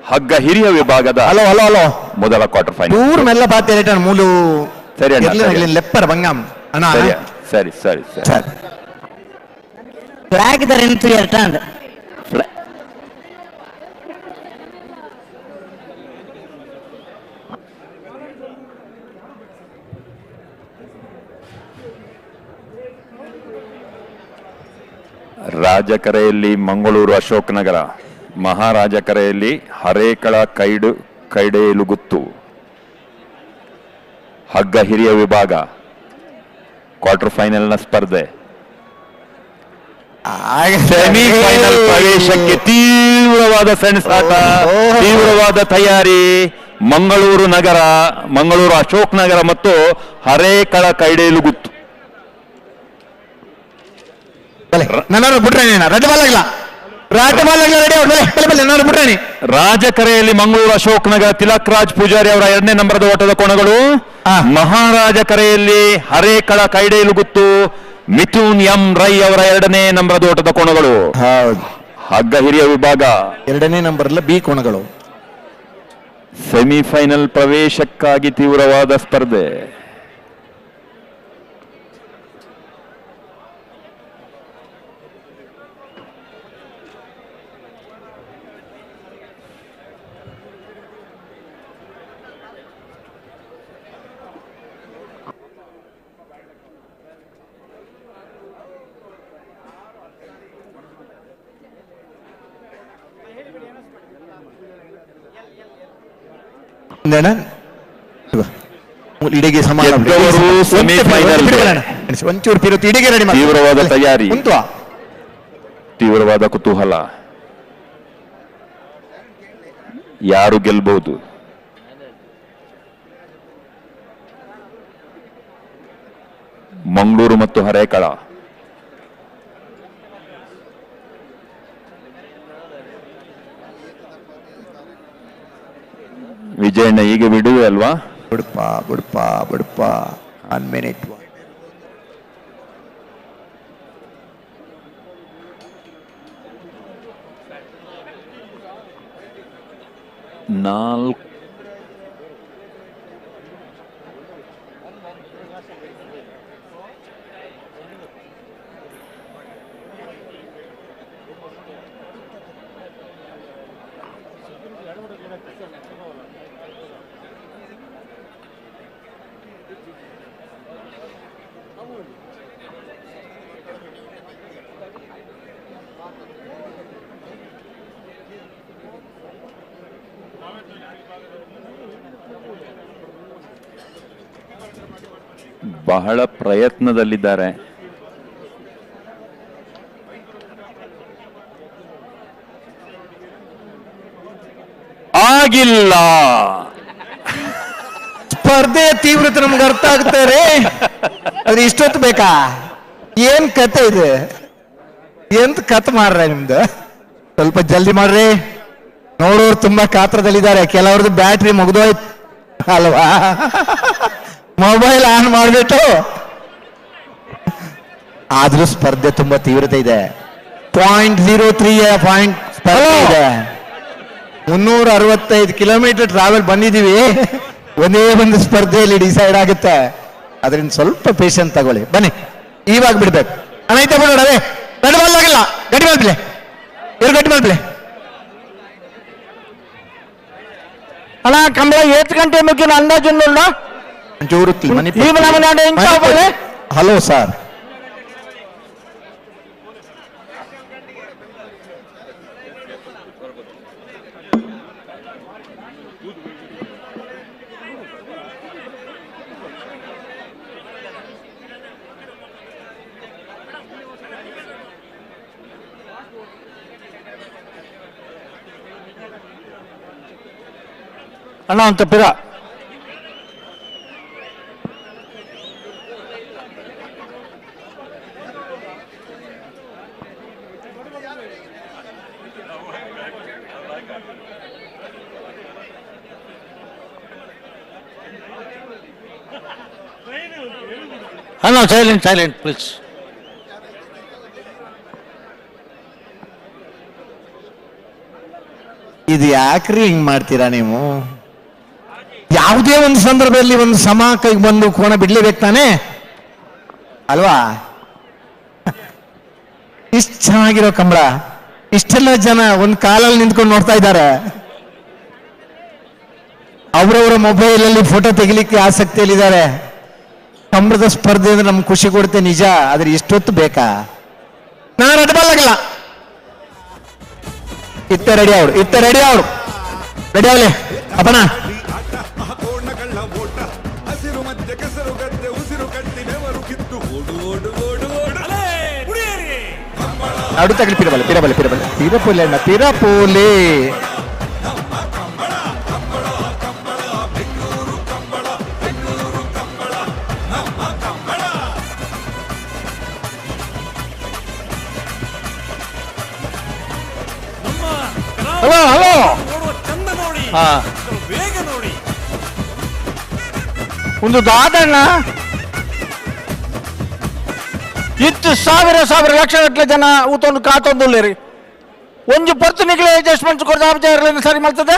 ಹಗ್ಗ ಹಿರಿಯ ವಿಭಾಗದ ಹಲೋ ಹಲೋ ಹಲೋ ಮೊದಲ ಕ್ವಾರ್ಟರ್ ಫೈನಲ್. ದೂರ ಮೆಲ್ಲ ಪಾತೆ ರಿಟರ್ನ್ ಮೂಲು ಸರಿ ಅಣ್ಣ, ಸರಿ. ಲೆಪ್ಪರ್ ಬಂಗಾಮ್ ಅಣ್ಣ ಸರಿ ಸರಿ ಸರಿ. Flag the run to your turn. ರಾಜಕರೆಯಲ್ಲಿ ಮಂಗಳೂರು ಅಶೋಕ್ ನಗರ, ಮಹಾರಾಜಕರೆಯಲ್ಲಿ ಹರೇಕಳ ಕೈಡೇಲುಗುತ್ತು. ಹಗ್ಗ ಹಿರಿಯ ವಿಭಾಗ ಕ್ವಾರ್ಟರ್ ಫೈನಲ್ನ ಸ್ಪರ್ಧೆ. ಸೆಮಿಫೈನಲ್ ಪ್ರವೇಶಕ್ಕೆ ತೀವ್ರವಾದ ಸೆಣಸಾಟ, ತೀವ್ರವಾದ ತಯಾರಿ. ಮಂಗಳೂರು ನಗರ, ಮಂಗಳೂರು ಅಶೋಕ್ ನಗರ ಮತ್ತು ಹರೇಕಳ ಕೈಡೇಲುಗುತ್ತು. ನಾನು ಬಿಟ್ರೆ ರೆಡ್ ಬಾಲ್ ಆಗಿಲ್ಲ, ರೆಡ್ ಬಾಲ್ ಆಗಿಲ್ಲ, ರೆಡಿ ನಾನು ಬಿಟ್ರೆ. ರಾಜಕರೆಯಲ್ಲಿ ಮಂಗಳೂರು ಅಶೋಕ್ ನಗರ ತಿಲಕ್ ರಾಜ್ ಪೂಜಾರಿ ಅವರ 2ನೇ ನಂಬರದ ಓಟದ ಕೋಣಗಳು. ಮಹಾರಾಜ ಕರೆಯಲ್ಲಿ ಹರೇಕಳ ಕೈಡೇಲುಗುತ್ತು ಮಿಥುನ್ ಎಂ ರೈ ಅವರ 2ನೇ ನಂಬರದ ಓಟದ ಕೋಣಗಳು. ಹಗ್ಗ ಹಿರಿಯ ವಿಭಾಗ 2ನೇ ನಂಬರ್ ಬಿ ಕೋಣಗಳು. ಸೆಮಿಫೈನಲ್ ಪ್ರವೇಶಕ್ಕಾಗಿ ತೀವ್ರವಾದ ಸ್ಪರ್ಧೆ. ಇಡಿಗೆ ಒಂಚೂರು ಪಿರುತ್ತು ಇಡಿಗೆ ರೆಡಿ ಮಾಡಿ. ತೀವ್ರವಾದ ತಯಾರಿ, ತೀವ್ರವಾದ ಕುತೂಹಲ. ಯಾರು ಗೆಲ್ಬಹುದು? ಮಂಗಳೂರು ಮತ್ತು ಹರೇಕಳ. ವಿಜಯಣ್ಣ ಈಗ ಬಿಡುವೆ ಅಲ್ವಾ? ಬುಡ್ಪ 1 minute. ಬಹಳ ಪ್ರಯತ್ನದಲ್ಲಿದ್ದಾರೆ. ಆಗಿಲ್ಲ. ಸ್ಪರ್ಧೆಯ ತೀವ್ರತೆ ನಮ್ಗೆ ಅರ್ಥ ಆಗ್ತಾರೆ. ಅದ್ರ ಇಷ್ಟೊತ್ತು ಬೇಕಾ? ಏನ್ ಕತೆ ಇದೆ? ಎಂತ ಕತ್ ಮಾಡ್ರೆ ನಿಮ್ದು? ಸ್ವಲ್ಪ ಜಲ್ದಿ ಮಾಡ್ರಿ. ನೋಡೋರು ತುಂಬಾ ಕಾತ್ರದಲ್ಲಿದ್ದಾರೆ. ಕೆಲವ್ರದ್ದು ಬ್ಯಾಟ್ರಿ ಮುಗ್ದೋಯ್ತು ಅಲ್ವಾ? ಮೊಬೈಲ್ ಆನ್ ಮಾಡ್ಬಿಟ್ಟು. ಆದ್ರೂ ಸ್ಪರ್ಧೆ ತುಂಬಾ ತೀವ್ರತೆ ಇದೆ. 0.03 ಪಾಯಿಂಟ್ ಸ್ಪರ್ಧೆ ಇದೆ. 365 ಕಿಲೋಮೀಟರ್ ಟ್ರಾವೆಲ್ ಬಂದಿದ್ದೀವಿ. ಒಂದೇ ಒಂದು ಸ್ಪರ್ಧೆಯಲ್ಲಿ ಡಿಸೈಡ್ ಆಗುತ್ತೆ. ಅದರಿಂದ ಸ್ವಲ್ಪ ಪೇಷನ್ಸ್ ತಗೊಳ್ಳಿ. ಬನ್ನಿ, ಇವಾಗ ಬಿಡ್ಬೇಕು. ಅನೈತೆ ಬಿಡೋಣ. ಅದೇ ರೆಡ್ ಬಾಲ್ ಆಗಿಲ್ಲ, ಗಟ್ಟಿ ಮಾಡ್ಬಿಲೆ, ಇವ್ರು ಗಟ್ಟಿ ಮಾಡ್ಬಿಲೆ. ಅಣ್ಣ ಕಂಬಳ 8 ಗಂಟೆ ಮುಗಿನ ಅಂದಾಜು ನೋಡ. ಒಂಚೂರು ಹಲೋ ಸರ್. ಅಣ್ಣ ಅಂತ ಪಿರ ಹಲೋ, ಸೈಲೆಂಟ್ ಸೈಲೆಂಟ್ ಪ್ಲೀಸ್. ಇದು ಯಾಕ್ರಿ ಹಿಂಗ್ ಮಾಡ್ತೀರಾ ನೀವು? ಯಾವುದೇ ಒಂದು ಸಂದರ್ಭದಲ್ಲಿ ಒಂದು ಸಮ ಕೈಗೆ ಬಂದು ಕೋಣ ಬಿಡ್ಲೇಬೇಕು ತಾನೇ ಅಲ್ವಾ? ಇಷ್ಟು ಚೆನ್ನಾಗಿರೋ ಕಂಬಳ ಇಷ್ಟೆಲ್ಲ ಜನ ಒಂದು ಕಾಲಲ್ಲಿ ನಿಂತ್ಕೊಂಡು ನೋಡ್ತಾ ಇದ್ದಾರೆ. ಅವರವರ ಮೊಬೈಲ್ ಅಲ್ಲಿ ಫೋಟೋ ತೆಗಿಲಿಕ್ಕೆ ಆಸಕ್ತಿಯಲ್ಲಿದ್ದಾರೆ. ಕಂಬಳದ ಸ್ಪರ್ಧೆ ಅಂದ್ರೆ ನಮ್ಗೆ ಖುಷಿ ಕೊಡುತ್ತೆ ನಿಜ, ಆದ್ರೆ ಇಷ್ಟೊತ್ತು ಬೇಕಾ? ನಾನು ಅಡ್ಬಲ್ಲಾಗಲ್ಲ. ಇತ್ತ ರೆಡಿ ಅವ್ರು ರೆಡಿ ಅವಲೆ ಅಪ್ಪಣ. ನಡು ತಗಲಿ ಪಿರಪೋಲೆ ಹಲೋ ಚಂದ ನೋಡಿ, ವೇಗ ನೋಡಿ. ಒಂದು ದಾದಣ್ಣ ಇತ್ತು ಸಾವಿರ ಲಕ್ಷಗಟ್ಟಲೆ ಜನ ಊತೊಂದು ಕಾತೊಂದುಲ್ಲೇರಿ ಒಂದು ಪರ್ತನಿಗೆ ಅಡ್ಜಸ್ಟ್ಮೆಂಟ್ ಕೊಡ್ದ ಸರಿ ಮಾಡ್ತದೆ.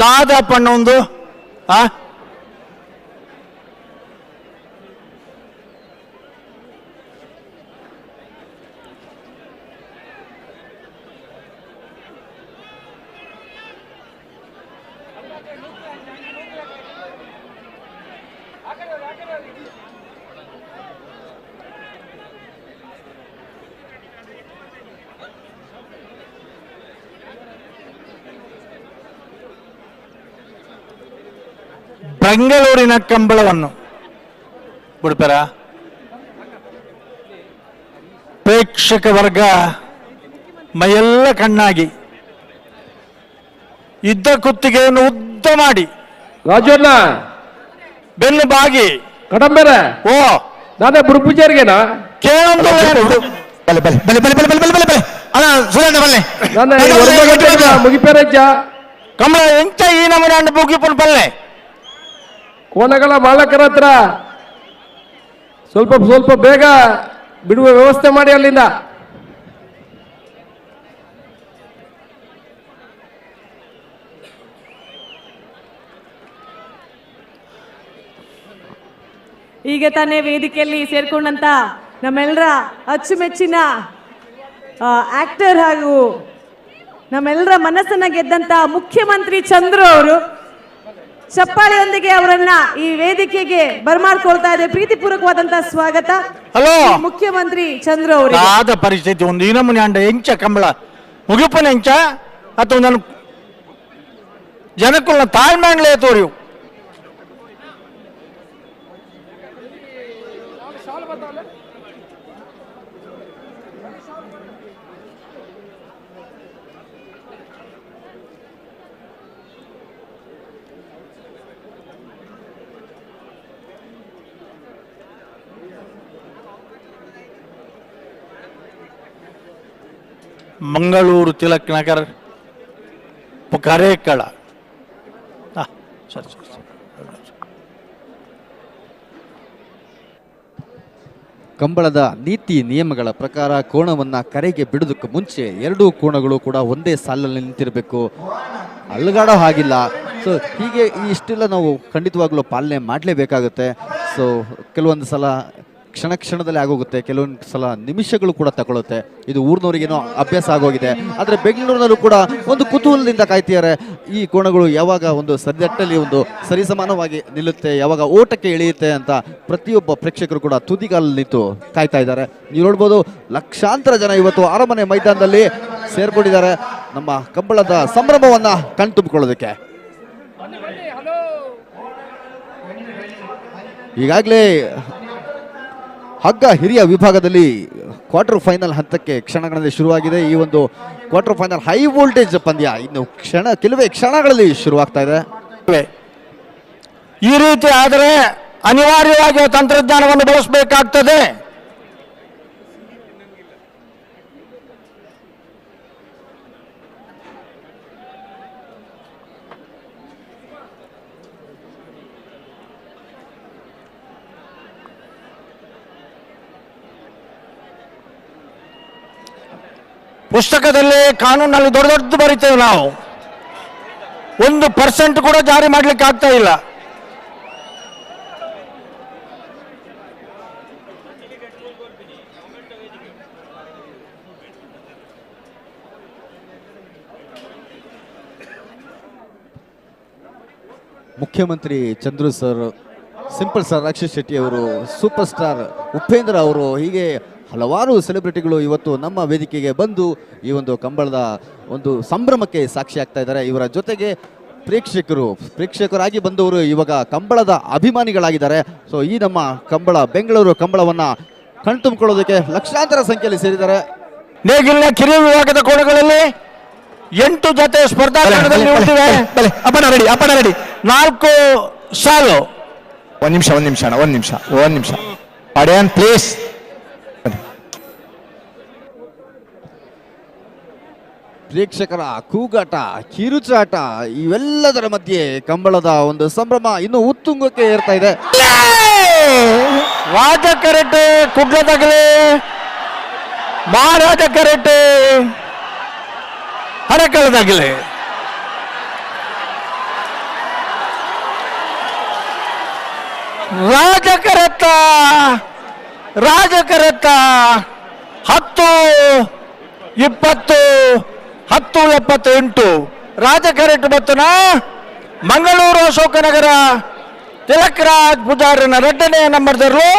ದಾದಪ್ಪಣ್ಣ ಒಂದು ಬೆಂಗಳೂರಿನ ಕಂಬಳವನ್ನು ಬಿಡ್ತಾರ ಪ್ರೇಕ್ಷಕ ವರ್ಗ ಮೈಯೆಲ್ಲ ಕಣ್ಣಾಗಿ ಇದ್ದ ಕುತ್ತಿಗೆಯನ್ನು ಉದ್ದ ಮಾಡಿ ರಾಜಣ್ಣ ಬೆನ್ನು ಬಾಗಿ ಕಡಂಬರ ಓ ನಾನೇ ಬುರುಪೂಜಾರಿಗೆನಾ ಕೇಳೊಂದು ಮುಗಿಪೇರಜ್ಜ ಕಂಬಳ ಎಂತ ಈ ನಮೂನೆ ಅಂಡ್ ಮುಗಿಪುನ್ ಬಲ್ಲೆ ಕೋಣಗಳ ಮಾಲಕರ ಹತ್ರ ಸ್ವಲ್ಪ ಬೇಗ ಬಿಡುವ ವ್ಯವಸ್ಥೆ ಮಾಡಿ ಅಲ್ಲಿಂದ. ಈಗ ತಾನೇ ವೇದಿಕೆಯಲ್ಲಿ ಸೇರ್ಕೊಂಡಂತ ನಮ್ಮೆಲ್ಲರ ಅಚ್ಚುಮೆಚ್ಚಿನ ಆಕ್ಟರ್ ಹಾಗೂ ನಮ್ಮೆಲ್ಲರ ಮನಸ್ಸನ್ನ ಗೆದ್ದಂತ ಮುಖ್ಯಮಂತ್ರಿ ಚಂದ್ರು ಅವರು ಚಪ್ಪಾಳೆಯೊಂದಿಗೆ ಅವರನ್ನ ಈ ವೇದಿಕೆಗೆ ಬರ್ಮಾಡ್ಕೊಳ್ತಾ ಇದೆ. ಪ್ರೀತಿಪೂರ್ವಕವಾದಂತಹ ಸ್ವಾಗತ. ಹಲೋ ಮುಖ್ಯಮಂತ್ರಿ ಚಂದ್ರು ಅವರು. ಆದ ಪರಿಸ್ಥಿತಿ ಒಂದು ಈ ನಮೂನೆ ಅಂಡ ಎಂಚ ಕಂಬಳ ಮುಗಿಪುನ ಎಂಚ ಅಥವಾ ನಾನು ಜನಕ್ಕುಲ್ಲ ತಾಳ್ಮೆಂಡ್ಲೇ ತೋರಿಯು ಮಂಗಳೂರು ತಿಲಕ್ ನಗರ್ ಕರೇಕಳ. ಕಂಬಳದ ನೀತಿ ನಿಯಮಗಳ ಪ್ರಕಾರ ಕೋಣವನ್ನ ಕರೆಗೆ ಬಿಡೋದಕ್ಕೆ ಮುಂಚೆ ಎರಡೂ ಕೋಣಗಳು ಕೂಡ ಒಂದೇ ಸಾಲಲ್ಲಿ ನಿಂತಿರಬೇಕು, ಅಲ್ಗಾಡೋ ಹಾಗಿಲ್ಲ. ಸೊ ಹೀಗೆ ಇಷ್ಟೆಲ್ಲ ನಾವು ಖಂಡಿತವಾಗ್ಲೂ ಪಾಲನೆ ಮಾಡಲೇಬೇಕಾಗುತ್ತೆ. ಸೊ ಕೆಲವೊಂದು ಸಲ ಕ್ಷಣ ಕ್ಷಣದಲ್ಲಿ ಆಗೋಗುತ್ತೆ, ಕೆಲವೊಂದು ಸಲ ನಿಮಿಷಗಳು ಕೂಡ ತಗೊಳುತ್ತೆ. ಇದು ಊರಿನವರಿಗೇನೋ ಅಭ್ಯಾಸ ಆಗೋಗಿದೆ. ಆದರೆ ಬೆಂಗಳೂರಿನಲ್ಲೂ ಕೂಡ ಒಂದು ಕುತೂಹಲದಿಂದ ಕಾಯ್ತಿದ್ದಾರೆ. ಈ ಕೋಣಗಳು ಯಾವಾಗ ಒಂದು ಸರಿದಟ್ಟಲ್ಲಿ ಒಂದು ಸರಿಸಮಾನವಾಗಿ ನಿಲ್ಲುತ್ತೆ, ಯಾವಾಗ ಓಟಕ್ಕೆ ಇಳಿಯುತ್ತೆ ಅಂತ ಪ್ರತಿಯೊಬ್ಬ ಪ್ರೇಕ್ಷಕರು ಕೂಡ ತುದಿಗಾಲಲ್ಲಿ ನಿಂತು ಕಾಯ್ತಾ ಇದ್ದಾರೆ. ನೀವು ನೋಡ್ಬೋದು, ಲಕ್ಷಾಂತರ ಜನ ಇವತ್ತು ಅರಮನೆ ಮೈದಾನದಲ್ಲಿ ಸೇರ್ಕೊಂಡಿದ್ದಾರೆ ನಮ್ಮ ಕಂಬಳದ ಸಂಭ್ರಮವನ್ನ ಕಣ್ತುಂಬಿಕೊಳ್ಳೋದಕ್ಕೆ. ಈಗಾಗಲೇ ಹಗ್ಗ ಹಿರಿಯ ವಿಭಾಗದಲ್ಲಿ ಕ್ವಾರ್ಟರ್ ಫೈನಲ್ ಹಂತಕ್ಕೆ ಕ್ಷಣಗಳಲ್ಲಿ ಶುರುವಾಗಿದೆ. ಈ ಒಂದು ಕ್ವಾರ್ಟರ್ ಫೈನಲ್ ಹೈ ವೋಲ್ಟೇಜ್ ಪಂದ್ಯ ಇನ್ನು ಕೆಲವೇ ಕ್ಷಣಗಳಲ್ಲಿ ಶುರುವಾಗ್ತಾ ಇದೆ. ಈ ರೀತಿ ಆದರೆ ಅನಿವಾರ್ಯವಾಗಿ ತಂತ್ರಜ್ಞಾನವನ್ನು ಬಳಸಬೇಕಾಗ್ತದೆ. ಪುಸ್ತಕದಲ್ಲಿ ಕಾನೂನಲ್ಲಿ ದೊಡ್ಡ ದೊಡ್ಡ ಬರೀತೇವೆ ನಾವು, 1% ಕೂಡ ಜಾರಿ ಮಾಡಲಿಕ್ಕೆ ಆಗ್ತಾ ಇಲ್ಲ. Mukhyamantri Chandru sir, simple star Rakshit Shetty ಅವರು, ಸೂಪರ್ ಸ್ಟಾರ್ ಉಪೇಂದ್ರ ಅವರು, ಹೀಗೆ ಹಲವಾರು ಸೆಲೆಬ್ರಿಟಿಗಳು ಇವತ್ತು ನಮ್ಮ ವೇದಿಕೆಗೆ ಬಂದು ಈ ಒಂದು ಕಂಬಳದ ಒಂದು ಸಂಭ್ರಮಕ್ಕೆ ಸಾಕ್ಷಿ ಆಗ್ತಾ ಇದ್ದಾರೆ. ಇವರ ಜೊತೆಗೆ ಪ್ರೇಕ್ಷಕರಾಗಿ ಬಂದವರು ಇವಾಗ ಕಂಬಳದ ಅಭಿಮಾನಿಗಳಾಗಿದ್ದಾರೆ. ಸೊ ಈ ನಮ್ಮ ಬೆಂಗಳೂರು ಕಂಬಳವನ್ನ ಕಣ್ತುಂಬಿಕೊಳ್ಳೋದಕ್ಕೆ ಲಕ್ಷಾಂತರ ಸಂಖ್ಯೆಯಲ್ಲಿ ಸೇರಿದ್ದಾರೆ. ನೇಗಿಲಿನ ಕಿರಿಯ ವಿಭಾಗದ ಕೋಣಗಳಲ್ಲಿ 8 ಜೊತೆ ಸ್ಪರ್ಧಾ ತಂಡದಲ್ಲಿ ಉಳಿದಿವೆ. ಅಪ್ಪಣ ರೆಡಿ 4 ಸಾಲು. ಒಂದು ನಿಮಿಷ ಅಡಿಯನ್ ಪ್ಲೀಸ್. ಪ್ರೇಕ್ಷಕರ ಕೂಗಾಟ, ಕಿರುಚಾಟ ಇವೆಲ್ಲದರ ಮಧ್ಯೆ ಕಂಬಳದ ಒಂದು ಸಂಭ್ರಮ ಇನ್ನು ಉತ್ತುಂಗಕ್ಕೆ ಏರ್ತಾ ಇದೆ. ರಾಜ ಕರೆಟ್ ಕುಡ್ಲದಾಗಲಿ, ಮಹಾರಾಜ ಕರೆಟ್ ಹರಕಳದಾಗಲಿ. ರಾಜ ಕರೆತ್ತ 10-20 10-78 ರಾಜ ಕರೆಟ್ ಬತ್ತನ ಮಂಗಳೂರು ಅಶೋಕನಗರ ತಿಲಕರಾಜ್ ಪೂಜಾರನ 2ನೇ ನಂಬರ್ದಲ್ಲೂ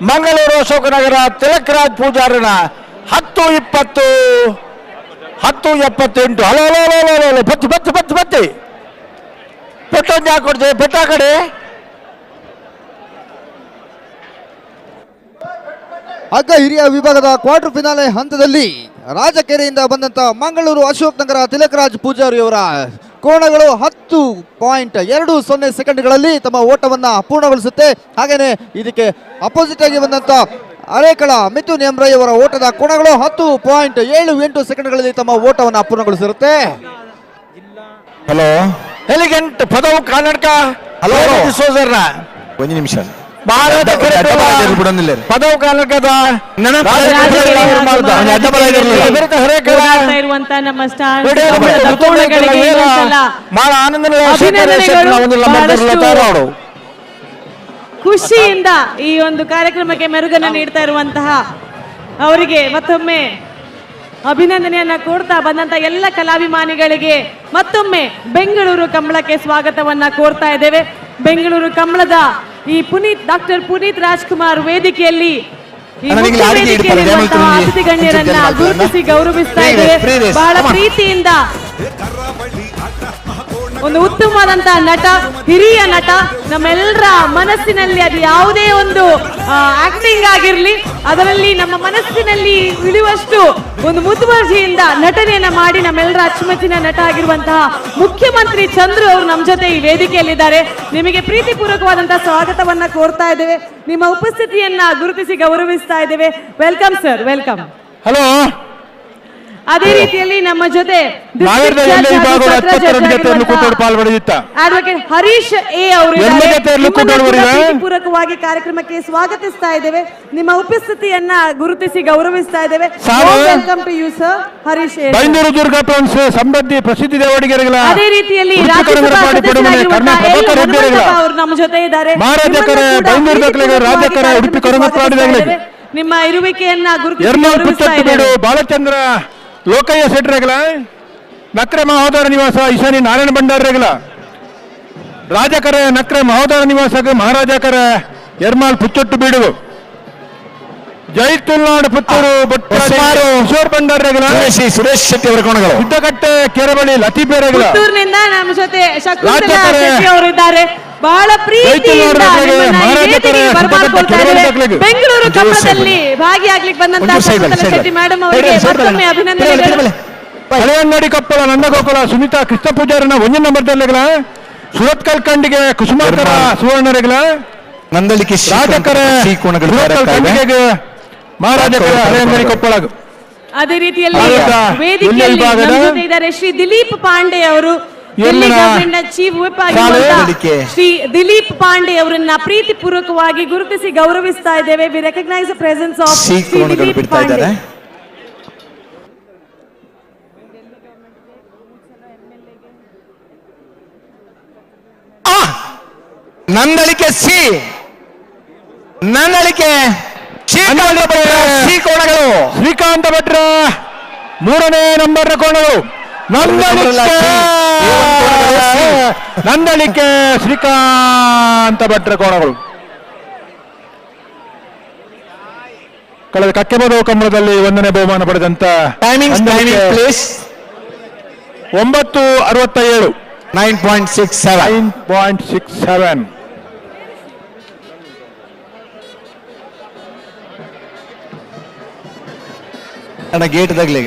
ಮಂಗಳೂರು ಅಶೋಕನಗರ ತಿಲಕರಾಜ್ ಪೂಜಾರನ 10-20 10-78. ಹಲೋ ಬತ್ತಿ ಪೆಟ್ಟೊಂದು ಹಾಕೊಡ್ತೇವೆ. ಪೆಟ್ಟ ಕಡೆ ಹಗ್ಗ ಹಿರಿಯ ವಿಭಾಗದ ಕ್ವಾರ್ಟರ್ ಫಿನಾಲೆ ಹಂತದಲ್ಲಿ ರಾಜಕೆರೆಯಿಂದ ಬಂದಂತ ಮಂಗಳೂರು ಅಶೋಕ್ ನಗರ ತಿಲಕರಾಜ್ ಪೂಜಾರಿ ಅವರ ಕೋಣಗಳು 10.20 ಸೆಕೆಂಡ್ಗಳಲ್ಲಿ ತಮ್ಮ ಓಟವನ್ನ ಪೂರ್ಣಗೊಳಿಸುತ್ತೆ. ಹಾಗೇನೆ ಇದಕ್ಕೆ ಅಪೋಸಿಟ್ ಆಗಿ ಬಂದಂತ ಅರೇಕಳ ಮಿಥುನ್ ಎಂಬ್ರೈ ಅವರ ಓಟದ ಕೋಣಗಳು 10.78 ಸೆಕೆಂಡ್ಗಳಲ್ಲಿ ತಮ್ಮ ಓಟವನ್ನ ಪೂರ್ಣಗೊಳಿಸಿರುತ್ತೆ. ಹಲೋ ಎಲಿಗೆಂಟ್ ಪದವು ಕರ್ನಾಟಕ. ಹಲೋ ಸೋದರ್ನ ಒಂದು ನಿಮಿಷ ಬಿಡೋದಿಲ್ಲ. ಪದವು ಕರ್ನಾಟಕದ ಇರುವಂತ ನಮ್ಮ ಖುಷಿಯಿಂದ ಈ ಒಂದು ಕಾರ್ಯಕ್ರಮಕ್ಕೆ ಮೆರುಗನ್ನು ನೀಡ್ತಾ ಇರುವಂತಹ ಅವರಿಗೆ ಮತ್ತೊಮ್ಮೆ ಅಭಿನಂದನೆಯನ್ನ ಕೋರ್ತಾ ಬಂದಂತ ಎಲ್ಲ ಕಲಾಭಿಮಾನಿಗಳಿಗೆ ಮತ್ತೊಮ್ಮೆ ಬೆಂಗಳೂರು ಕಂಬಳಕ್ಕೆ ಸ್ವಾಗತವನ್ನ ಕೋರ್ತಾ ಇದ್ದೇವೆ. ಬೆಂಗಳೂರು ಕಂಬಳದ ಈ ಡಾಕ್ಟರ್ ಪುನೀತ್ ರಾಜ್ಕುಮಾರ್ ವೇದಿಕೆಯಲ್ಲಿ ಅತಿಥಿ ಗಣ್ಯರನ್ನ ಗುರುತಿಸಿ ಗೌರವಿಸ್ತಾ ಇದ್ದೇವೆ. ಬಹಳ ಪ್ರೀತಿಯಿಂದ ಒಂದು ಉತ್ತಮವಾದಂತಹ ನಟ, ಹಿರಿಯ ನಟ, ನಮ್ಮೆಲ್ಲರ ಮನಸ್ಸಿನಲ್ಲಿ ಅದು ಯಾವುದೇ ಒಂದು ಆಕ್ಟಿಂಗ್ ಆಗಿರ್ಲಿ ಅದರಲ್ಲಿ ನಮ್ಮ ಮನಸ್ಸಿನಲ್ಲಿ ಇಳಿಯುವಷ್ಟು ಒಂದು ಮುತುವರ್ಜಿಯಿಂದ ನಟನೆಯನ್ನ ಮಾಡಿ ನಮ್ಮೆಲ್ಲರ ಅಚ್ಚುಮೆಚ್ಚಿನ ನಟ ಆಗಿರುವಂತಹ ಮುಖ್ಯಮಂತ್ರಿ ಚಂದ್ರು ಅವರು ನಮ್ಮ ಜೊತೆ ಈ ವೇದಿಕೆಯಲ್ಲಿದ್ದಾರೆ. ನಿಮಗೆ ಪ್ರೀತಿಪೂರ್ವಕವಾದಂತಹ ಸ್ವಾಗತವನ್ನ ಕೋರ್ತಾ ಇದ್ದೇವೆ. ನಿಮ್ಮ ಉಪಸ್ಥಿತಿಯನ್ನ ಗುರುತಿಸಿ ಗೌರವಿಸ್ತಾ ಇದ್ದೇವೆ. Welcome sir, welcome. ಹಲೋ ಅದೇ ರೀತಿಯಲ್ಲಿ ನಮ್ಮ ಜೊತೆ ನಾವಿರ್ದ ಎಲ್ಲ ವಿಭಾಗಗಳು 72 ಜೊತೆಯಲ್ಲಿ ಕೂತ್ಕೊಂಡು ಪಾಲ್ಗೊಳ್ಳುತ್ತ ಅಡ್ವೊಕೇಟ್ ಹರೀಶ್ ಎ ಅವರು ಎಲ್ಲ ಜೊತೆಯಲ್ಲೂ ಕೂತ್ಕೊಳ್ಳುವವರಿಗೆ ಪೂರಕವಾಗಿ ಕಾರ್ಯಕ್ರಮಕ್ಕೆ ಸ್ವಾಗತಿಸ್ತಾ ಇದ್ದೇವೆ. ನಿಮ್ಮ ಉಪಸ್ಥಿತಿಯನ್ನ ಗುರುತಿಸಿ ಗೌರವಿಸ್ತಾ ಇದ್ದೇವೆ. Welcome to you sir Harish A. Byndoor Durga friends ಸಂಬಂಧಿ ಪ್ರಸಿದ್ಧಿ ದೇವಡಿಗೆರೆಗಳ ಅದೇ ರೀತಿಯಲ್ಲಿ ರಾಜ್ಯಸಭಾ ಸದಸ್ಯರಾಗಿರುವಂತಹ ಎಲ್ ಹನುಮಂತಪ್ಪ ಅವರು ನಮ್ಮ ಜೊತೆ ಇದ್ದಾರೆ. ಮಹಾರಾಜಕರ ಬೈಂದೂರು ದಾಖಲೆಗಳ ರಾಜಕರ ಉಡುಪಿ ಕರಮತ್ವಾಡಿದಾಗಲಿ ನಿಮ್ಮ ಇರುವಿಕೆಯನ್ನ ಗುರುತಿಸಿ ಎರ್ಮಲ್ ಗೌರವಿಸ್ತಾ ಇದ್ದೇವೆ. ಪುಚ್ಚಟ್ಟಬೇಡು ಬಾಲಚಂದ್ರ ಲೋಕಯ್ಯ ಸೆಟ್ರೆಗಳ ನಕ್ರೆ ಮಹೋದರ ನಿವಾಸ ಈಶಾನಿ ನಾರಾಯಣ ಭಂಡಾರರೆಗಳ ರಾಜಕರ ನಕ್ರೆ ಮಹೋದರ ನಿವಾಸಕ್ಕೆ ಮಹಾರಾಜಕರ ಎರ್ಮಾಲ್ ಪುಚ್ಚೊಟ್ಟು ಬೀಡು ಜೈ ತುಲ್ನಾಡು ಪುತ್ತೂರು ಕಿಶೋರ್ ಭಂಡಾರರೆಗಳ ಸುರೇಶ್ ಶೆಟ್ಟಿ ಅವರ ಕೋಣಗಳು ಉದ್ದಕಟ್ಟೆ ಕೆರೆಬಳಿ ಲತೀಫೇರೆಗಳ ಪುತ್ತೂರಿನಿಂದ ನಮ್ಮ ಜೊತೆ ಶಕುಂತಲಾ ಶೆಟ್ಟಿ ಅವರು ಇದ್ದಾರೆ. ಬಹಳ ಪ್ರೀತಿಯಿಂದ ಬೆಂಗಳೂರು ಕಪ್ಪದಲ್ಲಿ ಭಾಗಿಯಾಗ್ಲಿಕ್ಕೆ ಬಂದಂತಹ ಶಕುಂತಲಾ ಶೆಟ್ಟಿ ಮೇಡಮ್ ಅವರಿಗೆ ಮತ್ತೊಮ್ಮೆ ಅಭಿನಂದನೆಗಳು. ಹಳೆಯಂಗಡಿ ಕೊಪ್ಪಳ ನಂದಗೋಕುಲ ಸುನೀತಾ ಕೃಷ್ಣ ಪೂಜಾರನ 1 ನಂಬರ್ದಲ್ಲಿಗಳ ಸುರತ್ಕಲ್ ಕಂಡಿಗೆ ಕುಸುಮಾಕರ ಸುವರ್ಣರೆಗಳ ನಂದಳಿಕೆ ರಾಜಕರ ಕಂಡಿಗೆ ಮಹಾರಾಜಕರ ಹಳೆಯಂಗಡಿ ಕೊಪ್ಪಳ. ಅದೇ ರೀತಿಯಲ್ಲಿ ವೇದಿಕೆಯಲ್ಲಿ ನಮ್ಮ ಜೊತೆ ಇದ್ದಾರೆ ಶ್ರೀ ದಿಲೀಪ್ ಪಾಂಡೆ ಅವರು. ದಿಲ್ಲಿ ಗವರ್ನಮೆಂಟ್ನ ಚೀಫ್ ವಿಪ್ ಆಗಿರುವಂತಹ ಶ್ರೀ ದಿಲೀಪ್ ಪಾಂಡೆ ಅವರನ್ನ ಪ್ರೀತಿ ಪೂರ್ವಕವಾಗಿ ಗುರುತಿಸಿ ಗೌರವಿಸ್ತಾ ಇದ್ದೇವೆ. We recognise the presence of Shri Dileep Pandey. Nandalike C Nandalike C ಕೋಣಗಳು ಶ್ರೀಕಾಂತ ಭಟ್ರ 3ನೇ ನಂಬರ್ ಕೋಣಗಳು ನಂದಳಿಕೆ ಶ್ರೀಕಾಂತ ಭಟ್ರ ಕೋಣಗಳು. ಕಳೆದ ಕಕ್ಕೆಬದು ಕಂಬಳದಲ್ಲಿ 1ನೇ ಬಹುಮಾನ ಪಡೆದಂತ 9:67 9.67 ಗೇಟ್ ದಾಗ್ಲಿ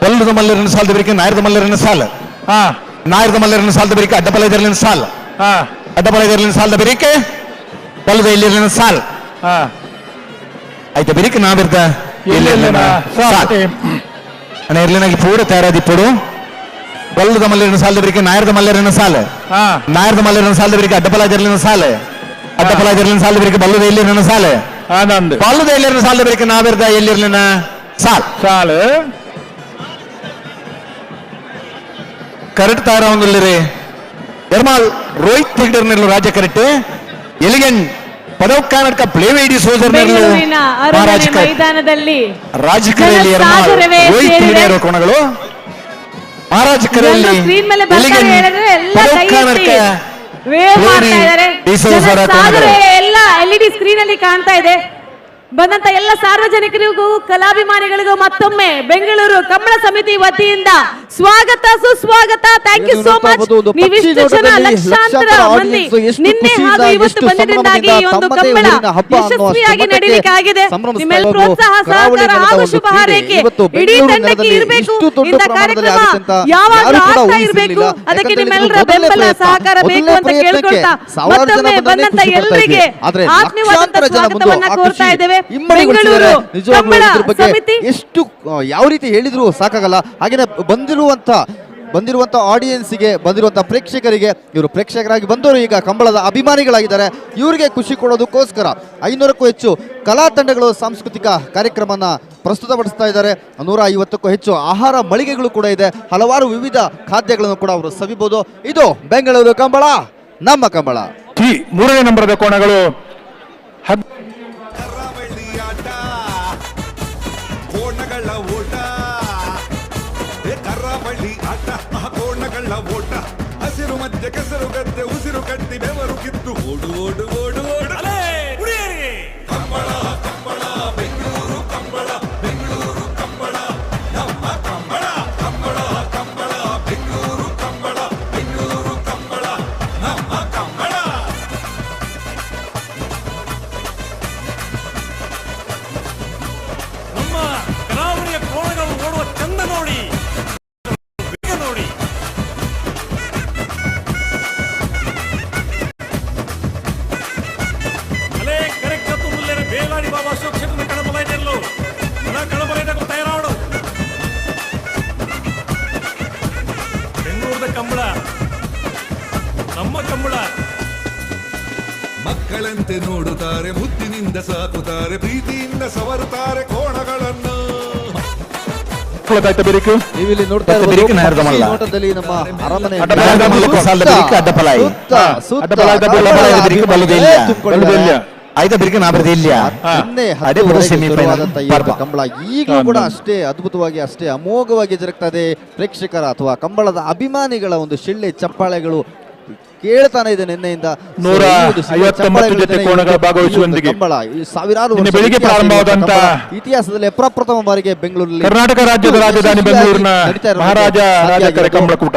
ಒಲ್ಲದ ಮಲ್ಲರಿನ ಸಾಲದ ಬರಿಕೆ ನಾಯರದ ಮಲ್ಲರಿನ ಸಾಲ ನಾಯರದ ಮಲ್ಲರಿನ ಸಾಲದ ಬರಿಕೆ ಅಡ್ಡಪಲೈದರ್ಲಿನ ಸಾಲ ಅಡ್ಡಪಲೈದರ್ಲಿನ ಸಾಲದ ಬರಿಕೆ ಒಲ್ಲದ ಇಲ್ಲಿನ ಸಾಲ ಆಯ್ತು ಬರಿಕೆ ನಾವಿರ್ದ ಅಣ್ಣ ಇರ್ಲಿನಾಗಿ ಪೂಡ ತಯಾರಾದಿಪ್ಪಡು ಒಲ್ಲದ ಮಲ್ಲರಿನ ಸಾಲದ ಬರಿಕೆ ನಾಯರದ ಮಲ್ಲರಿನ ಸಾಲ ನಾಯರದ ಮಲ್ಲರಿನ ಸಾಲದ ಬರಿಕೆ ಅಡ್ಡಪಲೈದರ್ಲಿನ ಸಾಲ ಅಡ್ಡಪಲೈದರ್ಲಿನ ಸಾಲದ ಬರಿಕೆ ಬಲ್ಲದ ಇಲ್ಲಿನ ಸಾಲ ಬಲ್ಲದ ಇಲ್ಲಿನ ಸಾಲದ ಬರಿಕೆ ನಾವಿರ್ದ ಎಲ್ಲಿರ್ಲಿನ ಸಾಲ್ ಸಾಲ ಕರೆಕ್ಟ್ ತಾರ ಒಂದಿಲ್ಲರಿ ಎರ್ಮಾಲ್ ರೋಹಿತ್ ಹೆಗ್ಡರ್ನೆಲ್ಲ ರಾಜ್ಯ correct elegant Padav Karnataka ಪ್ಲೇವೇಡಿ soldier ಮೈದಾನದಲ್ಲಿ ರಾಜಕೀಯದಲ್ಲಿ ರೋಹಿತ್ ಹೆಗ್ಡರ್ ಕೋಣಗಳು ಮಹಾರಾಜಕರಲ್ಲಿ ಎಲ್ಲ LED ಸ್ಕ್ರೀನ್ ಅಲ್ಲಿ ಕಾಣ್ತಾ ಇದೆ. ಬಂದಂತ ಎಲ್ಲ ಸಾರ್ವಜನಿಕರಿಗೂ ಕಲಾಭಿಮಾನಿಗಳಿಗೂ ಮತ್ತೊಮ್ಮೆ ಬೆಂಗಳೂರು ಕಂಬಳ ಸಮಿತಿ ವತಿಯಿಂದ ಸ್ವಾಗತ ಸುಸ್ವಾಗತ. Thank you so much. ನೀವಿಷ್ಟು ಜನ ಲಕ್ಷಾಂತರ ಮಂದಿ ನಿನ್ನೆ ಹಾಗೂ ಇವತ್ತು ಬಂದಿದ್ದರಿಂದಾಗಿ ಈ ಒಂದು ಕಂಬಳ ಯಶಸ್ವಿಯಾಗಿ ನಡೀಲಿಕ್ಕೆ ಆಗಿದೆ. ನಿಮ್ಮೆಲ್ಲ ಪ್ರೋತ್ಸಾಹ ಸಹಕಾರ ಹಾಗೂ ಶುಭ ಹಾರೈಕೆ ಇಡೀ ತಂಡಕ್ಕೆ ಇರಬೇಕು. ಇಂಥ ಕಾರ್ಯಕ್ರಮ ಯಾವಾಗಲೂ ಆಗ್ತಾ ಇರಬೇಕು. ಅದಕ್ಕೆ ನಿಮ್ಮೆಲ್ಲರ ಬೆಂಬಲ ಸಹಕಾರ ಬೇಕು ಅಂತ ಕೇಳ್ಕೊಳ್ತಾ ಮತ್ತೊಮ್ಮೆ ಬಂದಂತ ಎಲ್ಲರಿಗೆ ಆತ್ಮೀಯವಾದಂತ ಸ್ವಾಗತವನ್ನ ಕೋರ್ತಾ ಇದ್ದೇವೆ. ಬೆಂಗಳೂರು ಕಂಬಳ ಸಮಿತಿ ಎಷ್ಟು ಯಾವ ರೀತಿ ಹೇಳಿದ್ರು ಸಾಕಾಗಲ್ಲ. ಹಾಗೇನೆ ಬಂದಿರುವಂತ ಆಡಿಯನ್ಸ್ಗೆ ಬಂದಿರುವಂತ ಪ್ರೇಕ್ಷಕರಿಗೆ ಇವರು ಪ್ರೇಕ್ಷಕರಾಗಿ ಬಂದವರು ಈಗ ಕಂಬಳದ ಅಭಿಮಾನಿಗಳಾಗಿದ್ದಾರೆ. ಇವರಿಗೆ ಖುಷಿ ಕೊಡೋದಕ್ಕೋಸ್ಕರ 500ಕ್ಕೂ ಹೆಚ್ಚು ಕಲಾ ತಂಡಗಳು ಸಾಂಸ್ಕೃತಿಕ ಕಾರ್ಯಕ್ರಮನ ಪ್ರಸ್ತುತಪಡಿಸ್ತಾ ಇದ್ದಾರೆ. 150ಕ್ಕೂ ಹೆಚ್ಚು ಆಹಾರ ಮಳಿಗೆಗಳು ಕೂಡ ಇದೆ. ಹಲವಾರು ವಿವಿಧ ಖಾದ್ಯಗಳನ್ನು ಕೂಡ ಅವರು ಸವಿಬಹುದು. ಇದು ಬೆಂಗಳೂರು ಕಂಬಳ, ನಮ್ಮ ಕಂಬಳ. 3ನೇ ನಂಬರದ ಕೋಣಗಳು ಕೋಣಗಳ ಓಟ, ಕರಾವಳಿ ಆಟ, ಕೋಣಗಳ ಓಟ, ಹಸಿರು ಮಧ್ಯೆ ಕೆಸರು ಗದ್ದೆ ಉಸಿರು ಕಟ್ಟಿ ಬೆವರು ಕಿತ್ತು ಓಡು ಓಡು ಓಡು ಓಡು ಕಂಬಳ ಕಂಬಳ ಬೆಂಗಳೂರು ಕಂಬಳ ಬೆಂಗಳೂರು ಕಂಬಳ ನಮ್ಮ ಕಂಬಳ ಕಂಬಳ ಕಂಬಳ ಬೆಂಗಳೂರು ಕಂಬಳ ಬೆಂಗಳೂರು ಕಂಬಳ ನಮ್ಮ ಕಂಬಳ. ನಮ್ಮ ಕರಾವಳಿಯ ಕೋಣಗಳು ಓಡುವ ಚಂದ ನೋಡಿ ನೋಡಿ. ಮತ್ತೆ ನೋಡುತ್ತಾರೆ, ಮುತ್ತಿನಿಂದ ಸಾಕುತ್ತಾರೆ, ಪ್ರೀತಿಯಿಂದ ಸವರುತ್ತಾರೆ ಕೋಣಗಳನ್ನು. ನೀವಿಲ್ಲಿ ನೋಡ್ತಾ ಇರಬಹುದು ನೋಟದಲ್ಲಿ ನಮ್ಮ ಅರಮನೆ ಕಂಬಳ ಈಗಲೂ ಕೂಡ ಅಷ್ಟೇ ಅದ್ಭುತವಾಗಿ ಅಷ್ಟೇ ಅಮೋಘವಾಗಿ ಜರುಗ್ತಾ ಇದೆ. ಪ್ರೇಕ್ಷಕರ ಅಥವಾ ಕಂಬಳದ ಅಭಿಮಾನಿಗಳ ಒಂದು ಶಿಳ್ಳೆ ಚಪ್ಪಾಳೆಗಳು ಕೇಳ್ತಾನೆ ಇದೆ. ನಿನ್ನೆಯಿಂದ 159 ಜೊತೆ ಕೋಣಗಳ ಭಾಗವಹಿಸುವೊಂದಿಗೆ ಕಂಬಳ ಸಾವಿರಾರು ಬೆಳಿಗ್ಗೆ ಪ್ರಾರಂಭವಾದಂತ ಇತಿಹಾಸದಲ್ಲಿ ಪ್ರಪ್ರಥಮ ಬಾರಿಗೆ ಬೆಂಗಳೂರಲ್ಲಿ ಕರ್ನಾಟಕ ರಾಜ್ಯದ ರಾಜಧಾನಿ ಬೆಂಗಳೂರಿನ ಮಹಾರಾಜ ರಾಜಕರೆ ಕಂಬಳಕೂಟ.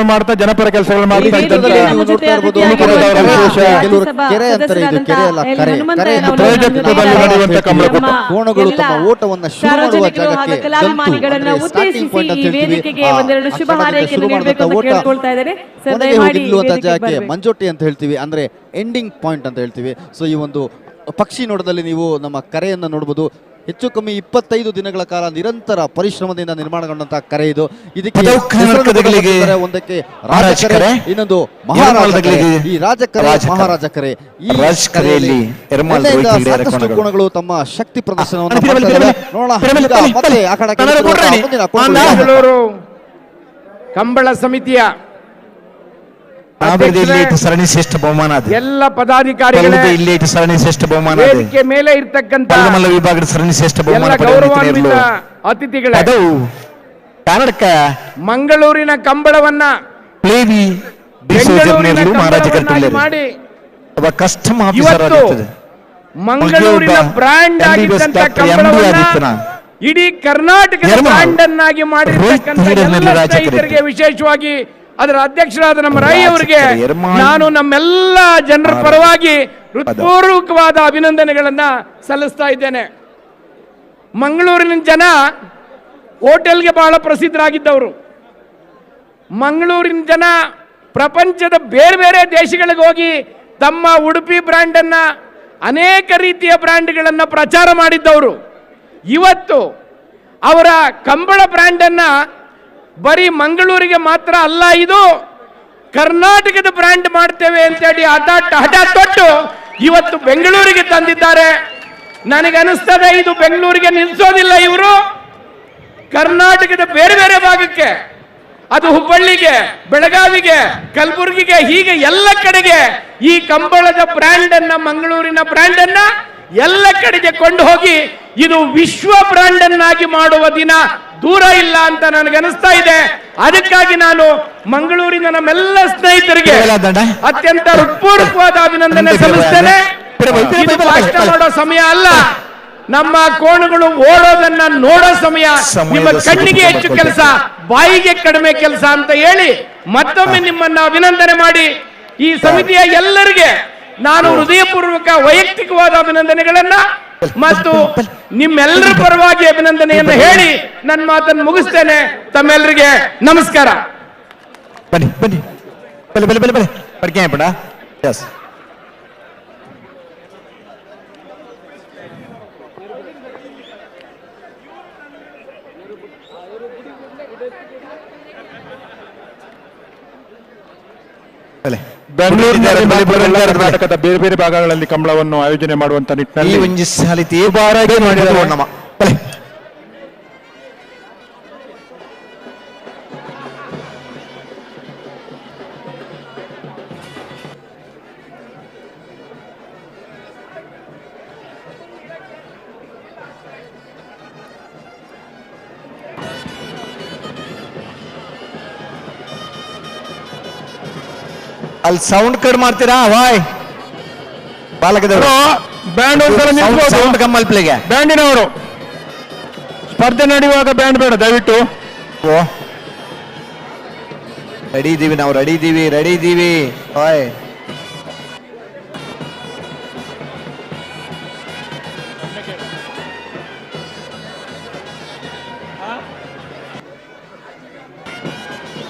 ಮಾಡ್ತಾ ಜನಪರ ಕೆಲಸಗಳು ಮಾಡ್ತಾ ಕೋಣಗಳು ತಮ್ಮ ಓಟವನ್ನ ಶುರು ಮಾಡುವ ಜಾಗಕ್ಕೆ ನಿಲ್ಲುವಂತ ಜಾಗಕ್ಕೆ ಮಂಜೋಟಿ ಅಂತ ಹೇಳ್ತೀವಿ, ಅಂದ್ರೆ ಎಂಡಿಂಗ್ ಪಾಯಿಂಟ್ ಅಂತ ಹೇಳ್ತೀವಿ. ಸೊ ಈ ಒಂದು ಪಕ್ಷಿ ನೋಟದಲ್ಲಿ ನೀವು ನಮ್ಮ ಕರೆಯನ್ನ ನೋಡಬಹುದು. ಹೆಚ್ಚು ಕಮ್ಮಿ 25 ದಿನಗಳ ಕಾಲ ನಿರಂತರ ಪರಿಶ್ರಮದಿಂದ ನಿರ್ಮಾಣಗೊಂಡಂತಹ ಕರೆ ಇದು. ಇದಕ್ಕೆ ಒಂದಕ್ಕೆ ರಾಜಕರೆ, ಇನ್ನೊಂದು ಮಹಾರಾಜ ಕರೆ. ಈ ರಾಜಕರೆ ಮಹಾರಾಜ ಕರೆ, ಈ ಕರೆಯಲ್ಲಿ ಸಾಕಷ್ಟು ಕೋಣಗಳು ತಮ್ಮ ಶಕ್ತಿ ಪ್ರದರ್ಶನವನ್ನು ಕಂಬಳ ಸಮಿತಿಯ ಸರಣಿ ಶ್ರೇಷ್ಠ ಬಹುಮಾನ ಎಲ್ಲ ಪದಾಧಿಕಾರಿಗಳು ಇಲ್ಲಿ ಸರಣಿ ಶ್ರೇಷ್ಠ ಬಹುಮಾನ ವೇದಿಕೆ ಮೇಲೆ ಇರ್ತಕ್ಕಂಥ ವಿಭಾಗದ ಸರಣಿ ಶ್ರೇಷ್ಠ ಬಹುಮಾನ ಗೌರವಾನ್ವಿತ ಅತಿಥಿಗಳೇ, ಕನ್ನಡಕ ಮಂಗಳೂರಿನ ಕಂಬಳವನ್ನ ಮಾಡಿ ಮಂಗಳೂರಿನ ಬ್ರ್ಯಾಂಡ್ ಆಗಿದ್ದಂತ ಕಂಬಳವನ್ನ ಇಡೀ ಕರ್ನಾಟಕದ ಬ್ರ್ಯಾಂಡ್ ಅನ್ನಾಗಿ ಮಾಡಿರ್ತಕ್ಕಂಥ ಎಲ್ಲ ಸ್ನೇಹಿತರಿಗೆ, ವಿಶೇಷವಾಗಿ ಅದರ ಅಧ್ಯಕ್ಷರಾದ ನಮ್ಮ ರೈ ಅವರಿಗೆ ನಾನು ನಮ್ಮೆಲ್ಲ ಜನರ ಪರವಾಗಿ ಹೃತ್ಪೂರ್ವಕವಾದ ಅಭಿನಂದನೆಗಳನ್ನ ಸಲ್ಲಿಸ್ತಾ ಇದ್ದೇನೆ. ಮಂಗಳೂರಿನ ಜನ ಹೋಟೆಲ್ಗೆ ಬಹಳ ಪ್ರಸಿದ್ಧರಾಗಿದ್ದವರು. ಮಂಗಳೂರಿನ ಜನ ಪ್ರಪಂಚದ ಬೇರೆ ಬೇರೆ ದೇಶಗಳಿಗೆ ಹೋಗಿ ತಮ್ಮ ಉಡುಪಿ ಬ್ರ್ಯಾಂಡ್ ಅನ್ನ, ಅನೇಕ ರೀತಿಯ ಬ್ರ್ಯಾಂಡ್ಗಳನ್ನ ಪ್ರಚಾರ ಮಾಡಿದ್ದವರು. ಇವತ್ತು ಅವರ ಕಂಬಳ ಬ್ರ್ಯಾಂಡ್ ಅನ್ನ ಬರೀ ಮಂಗಳೂರಿಗೆ ಮಾತ್ರ ಅಲ್ಲ, ಇದು ಕರ್ನಾಟಕದ ಬ್ರ್ಯಾಂಡ್ ಮಾಡ್ತೇವೆ ಅಂತೇಳಿ ಹಠ ತೊಟ್ಟು ಇವತ್ತು ಬೆಂಗಳೂರಿಗೆ ತಂದಿದ್ದಾರೆ. ನನಗನಿಸ್ತದೆ ಇದು ಬೆಂಗಳೂರಿಗೆ ನಿಲ್ಲಿಸೋದಿಲ್ಲ, ಇವರು ಕರ್ನಾಟಕದ ಬೇರೆ ಬೇರೆ ಭಾಗಕ್ಕೆ, ಅದು ಹುಬ್ಬಳ್ಳಿಗೆ, ಬೆಳಗಾವಿಗೆ, ಕಲಬುರಗಿಗೆ, ಹೀಗೆ ಎಲ್ಲ ಕಡೆಗೆ ಈ ಕಂಬಳದ ಬ್ರ್ಯಾಂಡ್ ಅನ್ನ, ಮಂಗಳೂರಿನ ಬ್ರ್ಯಾಂಡ್ ಅನ್ನ ಎಲ್ಲ ಕಡೆಗೆ ಕೊಂಡು ಹೋಗಿ ಇದು ವಿಶ್ವ ಬ್ರ್ಯಾಂಡ್ ಅನ್ನಾಗಿ ಮಾಡುವ ದಿನ ದೂರ ಇಲ್ಲ ಅಂತ ನನಗನಿಸ್ತಾ ಇದೆ. ಅದಕ್ಕಾಗಿ ನಾನು ಮಂಗಳೂರಿನ ನಮ್ಮೆಲ್ಲ ಸ್ನೇಹಿತರಿಗೆ ಅತ್ಯಂತ ಹೃತ್ಪೂರ್ವಕವಾದ ಅಭಿನಂದನೆ ಸಲ್ಲಿಸ್ತೇನೆ. ಇದು ಭಾಷಣ ಮಾಡೋ ಸಮಯ ಅಲ್ಲ, ನಮ್ಮ ಕೋಣಗಳು ಓಡೋದನ್ನ ನೋಡೋ ಸಮಯ. ನಿಮ್ಮ ಕಣ್ಣಿಗೆ ಹೆಚ್ಚು ಕೆಲಸ, ಬಾಯಿಗೆ ಕಡಿಮೆ ಕೆಲಸ ಅಂತ ಹೇಳಿ ಮತ್ತೊಮ್ಮೆ ನಿಮ್ಮನ್ನ ಅಭಿನಂದನೆ ಮಾಡಿ ಈ ಸಮಿತಿಯ ಎಲ್ಲರಿಗೆ ನಾನು ಹೃದಯಪೂರ್ವಕ ವೈಯಕ್ತಿಕವಾದ ಅಭಿನಂದನೆಗಳನ್ನ ಮತ್ತು ನಿಮ್ಮೆಲ್ಲರ ಪರವಾಗಿ ಅಭಿನಂದನೆಯನ್ನು ಹೇಳಿ ನನ್ನ ಮಾತನ್ನು ಮುಗಿಸ್ತೇನೆ. ತಮ್ಮೆಲ್ಲರಿಗೆ ನಮಸ್ಕಾರ. ಬನ್ನಿ ಬನ್ನಿ ಬನ್ನಿ ಬನ್ನಿ ಬನ್ನಿ ಬನ್ನಿ ಪಡ್ಕೆ ಪಡ ಎಸ್ ಬೆಂಗಳೂರಿನಲ್ಲಿ ಕರ್ನಾಟಕದ ಬೇರೆ ಬೇರೆ ಭಾಗಗಳಲ್ಲಿ ಕಂಬಳವನ್ನು ಆಯೋಜನೆ ಮಾಡುವಂತ ನಿಟ್ಟಿನಲ್ಲಿ ಅಲ್ಲಿ ಸೌಂಡ್ ಕಡಿಮೆ ಮಾಡ್ತೀರಾ ವಾಯ್ ಬಾಲಕದವರು ಬ್ಯಾಂಡ್ ಸೌಂಡ್ ಕಮ್ಮಲ್ ಪ್ಲೇಗೆ ಬ್ಯಾಂಡಿನವರು ಸ್ಪರ್ಧೆ ನಡೆಯುವಾಗ ಬ್ಯಾಂಡ್ ಬೇಡ ದಯವಿಟ್ಟು. ರೆಡಿ ಇದ್ದೀವಿ ನಾವು, ರೆಡಿ ಇದ್ದೀವಿ. ಓಯ್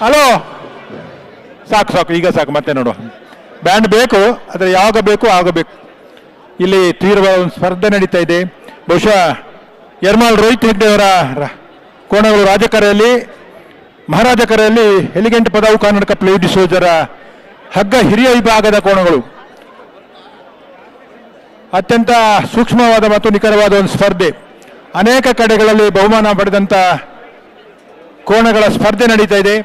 ಹಲೋ, ಸಾಕು ಈಗ ಸಾಕು, ಮತ್ತೆ ನೋಡುವ. ಬ್ಯಾಂಡ್ ಬೇಕು, ಆದರೆ ಯಾವಾಗ ಬೇಕು ಆಗಬೇಕು. ಇಲ್ಲಿ ತೀವ್ರವಾದ ಒಂದು ಸ್ಪರ್ಧೆ ನಡೀತಾ ಇದೆ. ಬಹುಶಃ ಯರ್ಮಾಳ್ ರೋಹಿತ್ ಹೆಗ್ಡೆ ಅವರ ಕೋಣಗಳು ರಾಜಕರೆಯಲ್ಲಿ, ಮಹಾರಾಜ ಕರೆಯಲ್ಲಿ ಎಲಿಗೆಂಟ್ ಪದವು ಕರ್ನಾಟಕ ಪ್ಲೇ ಡಿಸೋಜರ ಹಗ್ಗ ಹಿರಿಯ ವಿಭಾಗದ ಕೋಣಗಳು. ಅತ್ಯಂತ ಸೂಕ್ಷ್ಮವಾದ ಮತ್ತು ನಿಖರವಾದ ಒಂದು ಸ್ಪರ್ಧೆ. ಅನೇಕ ಕಡೆಗಳಲ್ಲಿ ಬಹುಮಾನ ಪಡೆದಂಥ ಕೋಣಗಳ ಸ್ಪರ್ಧೆ ನಡೀತಾ ಇದೆ.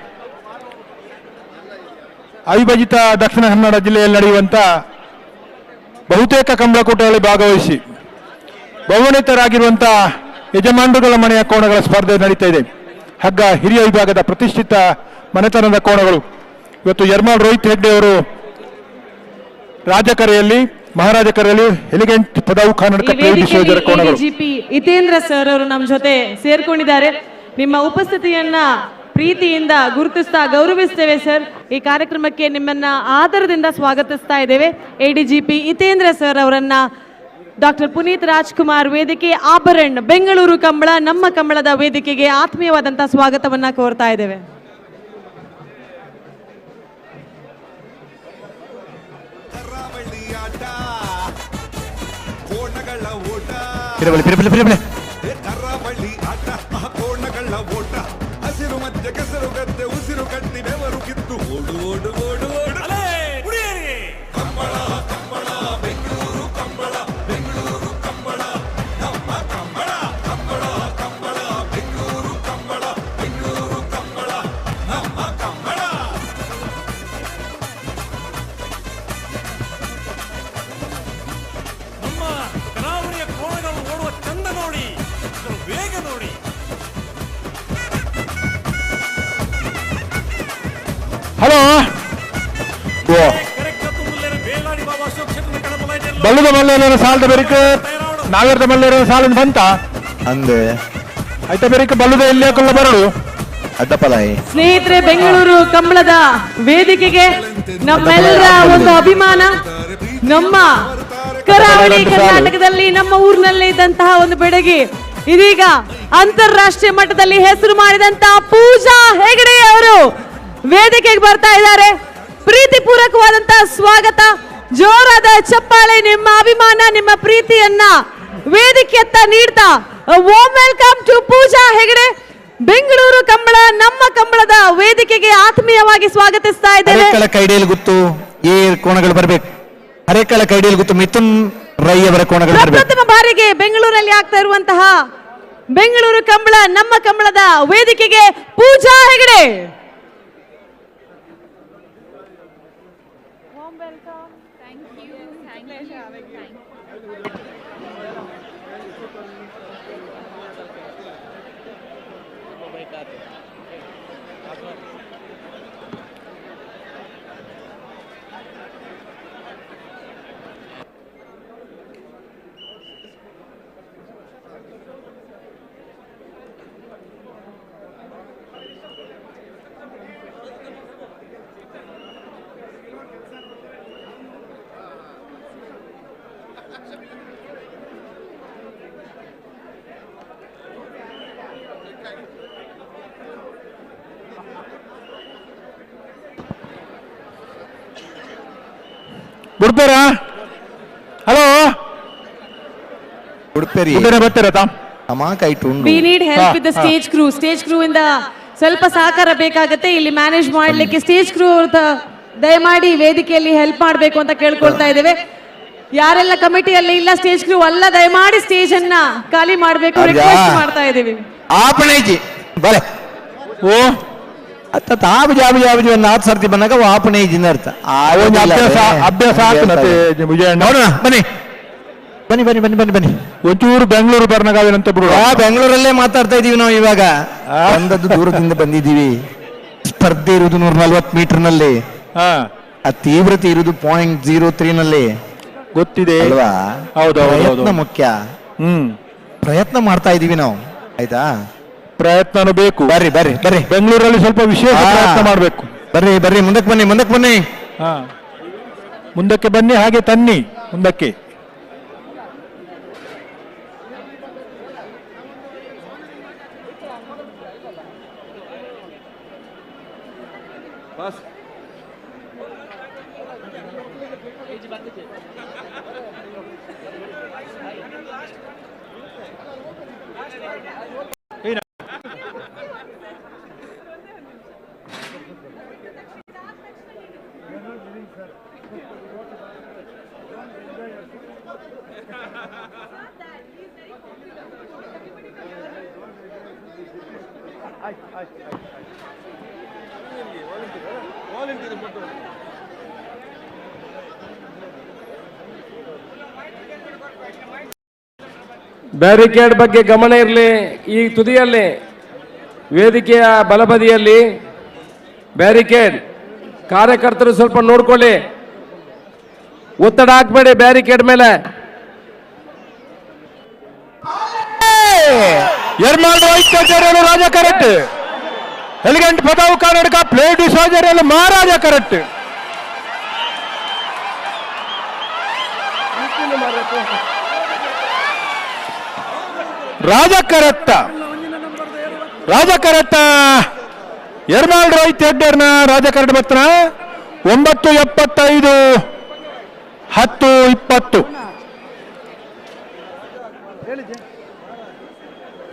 ಅವಿಭಜಿತ ದಕ್ಷಿಣ ಕನ್ನಡ ಜಿಲ್ಲೆಯಲ್ಲಿ ನಡೆಯುವಂಥ ಬಹುತೇಕ ಕಂಬಳಕೂಟಗಳಲ್ಲಿ ಭಾಗವಹಿಸಿ ಬಹುಮಾನಿತರಾಗಿರುವಂಥ ಯಜಮಾನರುಗಳ ಮನೆಯ ಕೋಣಗಳ ಸ್ಪರ್ಧೆ ನಡೀತಾ ಇದೆ. ಹಗ್ಗ ಹಿರಿಯ ವಿಭಾಗದ ಪ್ರತಿಷ್ಠಿತ ಮನೆತನದ ಕೋಣಗಳು. ಇವತ್ತು ಯರ್ಮಾಳ್ ರೋಹಿತ್ ಹೆಗ್ಡೆ ಅವರು ರಾಜಕರೆಯಲ್ಲಿ, ಮಹಾರಾಜ ಕರೆಯಲ್ಲಿ ಎಲಿಗೆಂಟ್ ಪದವು ಕರ್ನಾಟಕ ಪ್ಲೇ ಡಿಸೋಜರ ಕೋಣಗಳು. ADGP ಹಿತೇಂದ್ರ ಸರ್ ಅವರು ನಮ್ಮ ಜೊತೆ ಸೇರ್ಕೊಂಡಿದ್ದಾರೆ. ನಿಮ್ಮ ಉಪಸ್ಥಿತಿಯನ್ನ ಪ್ರೀತಿಯಿಂದ ಗುರುತಿಸ್ತಾ ಗೌರವಿಸ್ತೇವೆ ಸರ್. ಈ ಕಾರ್ಯಕ್ರಮಕ್ಕೆ ನಿಮ್ಮನ್ನ ಆದರದಿಂದ ಸ್ವಾಗತಿಸ್ತಾ ಇದ್ದೇವೆ. ADGP ಹಿತೇಂದ್ರ ಸರ್ ಅವರನ್ನ ಡಾಕ್ಟರ್ ಪುನೀತ್ ರಾಜ್ಕುಮಾರ್ ವೇದಿಕೆ ಆಭರಣ್ ಬೆಂಗಳೂರು ಕಂಬಳ ನಮ್ಮ ಕಂಬಳದ ವೇದಿಕೆಗೆ ಆತ್ಮೀಯವಾದಂತಹ ಸ್ವಾಗತವನ್ನ ಕೋರ್ತಾ ಇದ್ದೇವೆ. ಕರಾವಳಿ ಆಟ ಕೋಣಗಳ ಓಟ, ಹಸಿರು ಮಧ್ಯ ಕೆಸರು ಗದ್ದೆ ಉಸಿರು ಕಟ್ಟಿ ಬೆವರು ಕಿತ್ತು ಓಡು ಓಡು ಓಡು ಓಡು ಕಂಬಳ ಕಂಬಳ ಬೆಂಗಳೂರು ಕಂಬಳ ಬೆಂಗಳೂರು ಕಂಬಳ ನಮ್ಮ ಕಂಬಳ ಕಂಬಳ ಕಂಬಳ ಬೆಂಗಳೂರು ಕಂಬಳ ಬೆಂಗಳೂರು ಕಂಬಳ ನಮ್ಮ ಕಂಬಳ. ನಮ್ಮ ಕರಾವಳಿಯ ಕೋಣಗಳು ಓಡುವ ಚಂದ ನೋಡಿ, ಇದರ ವೇಗ ನೋಡಿ. ಹಲೋ, ಬಲ್ಲದ ಮಲ್ಲೇರ ಸಾಲದ ಬೆರಿಕೆ ನಾಗರದ ಮಲ್ಲೇರ ಸಾಲದ ಬಂತ ಅಂದೆ ಆಯ್ತಾ ಬೆರಿಕೆ ಬಲ್ಲದ ಇಲ್ಲೇ ಕೊಲ್ಲ ಬರಲು ಅಡ್ಡಪಲಾಯಿ. ಸ್ನೇಹಿತರೆ, ಬೆಂಗಳೂರು ಕಂಬಳದ ವೇದಿಕೆಗೆ ನಮ್ಮೆಲ್ಲರ ಒಂದು ಅಭಿಮಾನ, ನಮ್ಮ ಕರಾವಳಿ ಕರ್ನಾಟಕದಲ್ಲಿ ನಮ್ಮ ಊರಿನಲ್ಲಿ ಇದ್ದಂತಹ ಒಂದು ಬೆಡಗಿ ಇದೀಗ ಅಂತಾರಾಷ್ಟ್ರೀಯ ಮಟ್ಟದಲ್ಲಿ ಹೆಸರು ಮಾಡಿದಂತಹ ಪೂಜಾ ಹೆಗಡೆ ಅವರು ವೇದಿಕೆಗೆ ಬರ್ತಾ ಇದ್ದಾರೆ. ಪ್ರೀತಿಪೂರ್ವಕವಾದಂತಹ ಸ್ವಾಗತ, ಜೋರಾದ ಚಪ್ಪಾಳೆ, ನಿಮ್ಮ ಅಭಿಮಾನ, ನಿಮ್ಮ ಪ್ರೀತಿಯನ್ನ ವೇದಿಕೆಯತ್ತ ನೀಡ್ತಾ ವಾರ್ಮ್ ವೆಲ್ಕಮ್ ಟು ಪೂಜಾ ಹೆಗಡೆ. ಬೆಂಗಳೂರು ಕಂಬಳ ನಮ್ಮ ಕಂಬಳದ ವೇದಿಕೆಗೆ ಆತ್ಮೀಯವಾಗಿ ಸ್ವಾಗತಿಸ್ತಾ ಇದ್ದೇವೆ. ಹರೇಕಳ ಕೈಡಿಯಲ್ಲಿ ಗುತ್ತು ಈ ಕೋಣಗಳು ಬರ್ಬೇಕು. ಹರೇಕಳ ಕೈಡಿಯಲ್ಲಿ ಗುತ್ತು ಮಿಥುನ್ ರೈ ಅವರ ಕೋಣಗಳು ಬರ್ಬೇಕು. ಪ್ರಥಮ ಬಾರಿಗೆ ಬೆಂಗಳೂರಲ್ಲಿ ಆಗ್ತಾ ಇರುವಂತಹ ಬೆಂಗಳೂರು ಕಂಬಳ ನಮ್ಮ ಕಂಬಳದ ವೇದಿಕೆಗೆ ಪೂಜಾ ಹೆಗಡೆ. ಬಿಡ್ತಾರಾ? ಹಲೋ, ಉಡುಪೇರಿ ಬರ್ತೀರಾ ತಾಮ್? We need help with the stage crew. Stage crew ಇಂದ ಸ್ವಲ್ಪ ಸಹಕಾರ ಬೇಕಾಗುತ್ತೆ ಇಲ್ಲಿ ಮ್ಯಾನೇಜ್ ಮಾಡ್ಲಿಕ್ಕೆ. ಸ್ಟೇಜ್ ಕ್ರೂ ದಯಮಾಡಿ ವೇದಿಕೆಯಲ್ಲಿ ಹೆಲ್ಪ್ ಮಾಡಬೇಕು ಅಂತ ಕೇಳ್ಕೊಳ್ತಾ ಇದ್ದೇವೆ. ಯಾರೆಲ್ಲ ಕಮಿಟಿಯಲ್ಲಿ ಇಲ್ಲ ಸ್ಟೇಜ್ ಕ್ರೂ ಅಲ್ಲ, ದಯಮಾಡಿ ಸ್ಟೇಜ್ ಅನ್ನ ಖಾಲಿ ಮಾಡಬೇಕು ರಿಕ್ವೆಸ್ಟ್ ಮಾಡ್ತಾ ಇದ್ದೀವಿ. ಆಪಣೇಜಿ ಬಲೆ ಓ ಅತ್ತ ತಾವು ಜಾಬು ಜಾಬು ಒಂದು 4 ಸರ್ತಿ ಬಂದಾಗ ಆಪಣೇಜಿನ ಅರ್ಥ ಅಭ್ಯಾಸ ಆಗ್ತದೆ. ನೋಡೋಣ, ಬನ್ನಿ ಬನ್ನಿ ಬನ್ನಿ ಬನ್ನಿ ಬನ್ನಿ ಬನ್ನಿ. ಒಂಚೂರು ಬೆಂಗಳೂರು ಬರ್ನಾಗಾವೇನಂತ ಬಿಡು. ಬೆಂಗಳೂರಲ್ಲೇ ಮಾತಾಡ್ತಾ ಇದೀವಿ ನಾವು ಇವಾಗ. ಬಂದದ್ದು ದೂರದಿಂದ ಬಂದಿದ್ದೀವಿ. ಸ್ಪರ್ಧೆ ಇರುವುದು 140 ಮೀಟರ್ನಲ್ಲಿ, ಆ ತೀವ್ರತೆ ಇರುವುದು 0.03 ನಲ್ಲಿ. ಗೊತ್ತಿದೆ ಅಲ್ವಾ? ಹೌದು, ಮುಖ್ಯ. ಪ್ರಯತ್ನ ಮಾಡ್ತಾ ಇದೀವಿ ನಾವು, ಆಯ್ತಾ? ಪ್ರಯತ್ನನೂ ಬೇಕು. ಬರ್ರಿ ಬರ್ರಿ ಬರ್ರಿ. ಬೆಂಗಳೂರಲ್ಲಿ ಸ್ವಲ್ಪ ವಿಶೇಷ ಪ್ರಯತ್ನ ಮಾಡಬೇಕು. ಬರ್ರಿ ಬರ್ರಿ, ಮುಂದಕ್ಕೆ ಬನ್ನಿ, ಮುಂದಕ್ಕೆ ಬನ್ನಿ. ಹಾ, ಮುಂದಕ್ಕೆ ಬನ್ನಿ, ಹಾಗೆ ತನ್ನಿ ಮುಂದಕ್ಕೆ. ಬ್ಯಾರಿಕೇಡ್ ಬಗ್ಗೆ ಗಮನ ಇರಲಿ. ಈ ತುದಿಯಲ್ಲಿ ವೇದಿಕೆಯ ಬಲಬದಿಯಲ್ಲಿ ಬ್ಯಾರಿಕೇಡ್, ಕಾರ್ಯಕರ್ತರು ಸ್ವಲ್ಪ ನೋಡ್ಕೊಳ್ಳಿ, ಒತ್ತಡ ಹಾಕ್ಬೇಡಿ ಬ್ಯಾರಿಕೇಡ್ ಮೇಲೆ. ಎರ್ಮಾಲ್ ವೈದ್ಯಾಚಾರ್ಯರು ರಾಜ ಕರೆಕ್ಟ್, ಎಲಿಗೆಂಟ್ ಪದವು ಕರ್ನಾಟಕ ಪ್ಲೇಟ್ ಡಿಸೋಜರಿಯಲ್ಲಿ ಮಹಾರಾಜ ಕರೆಕ್ಟ್. ರಾಜ ಕರೆಕ್ಟ ಎರ್ಮಾಲ್ ರೋಹಿತ್ ಹೆಡ್ಡರ್ನ ರಾಜ ಕರೆಕ್ಟ್ ಬರ್ತನ 9:75 10:20.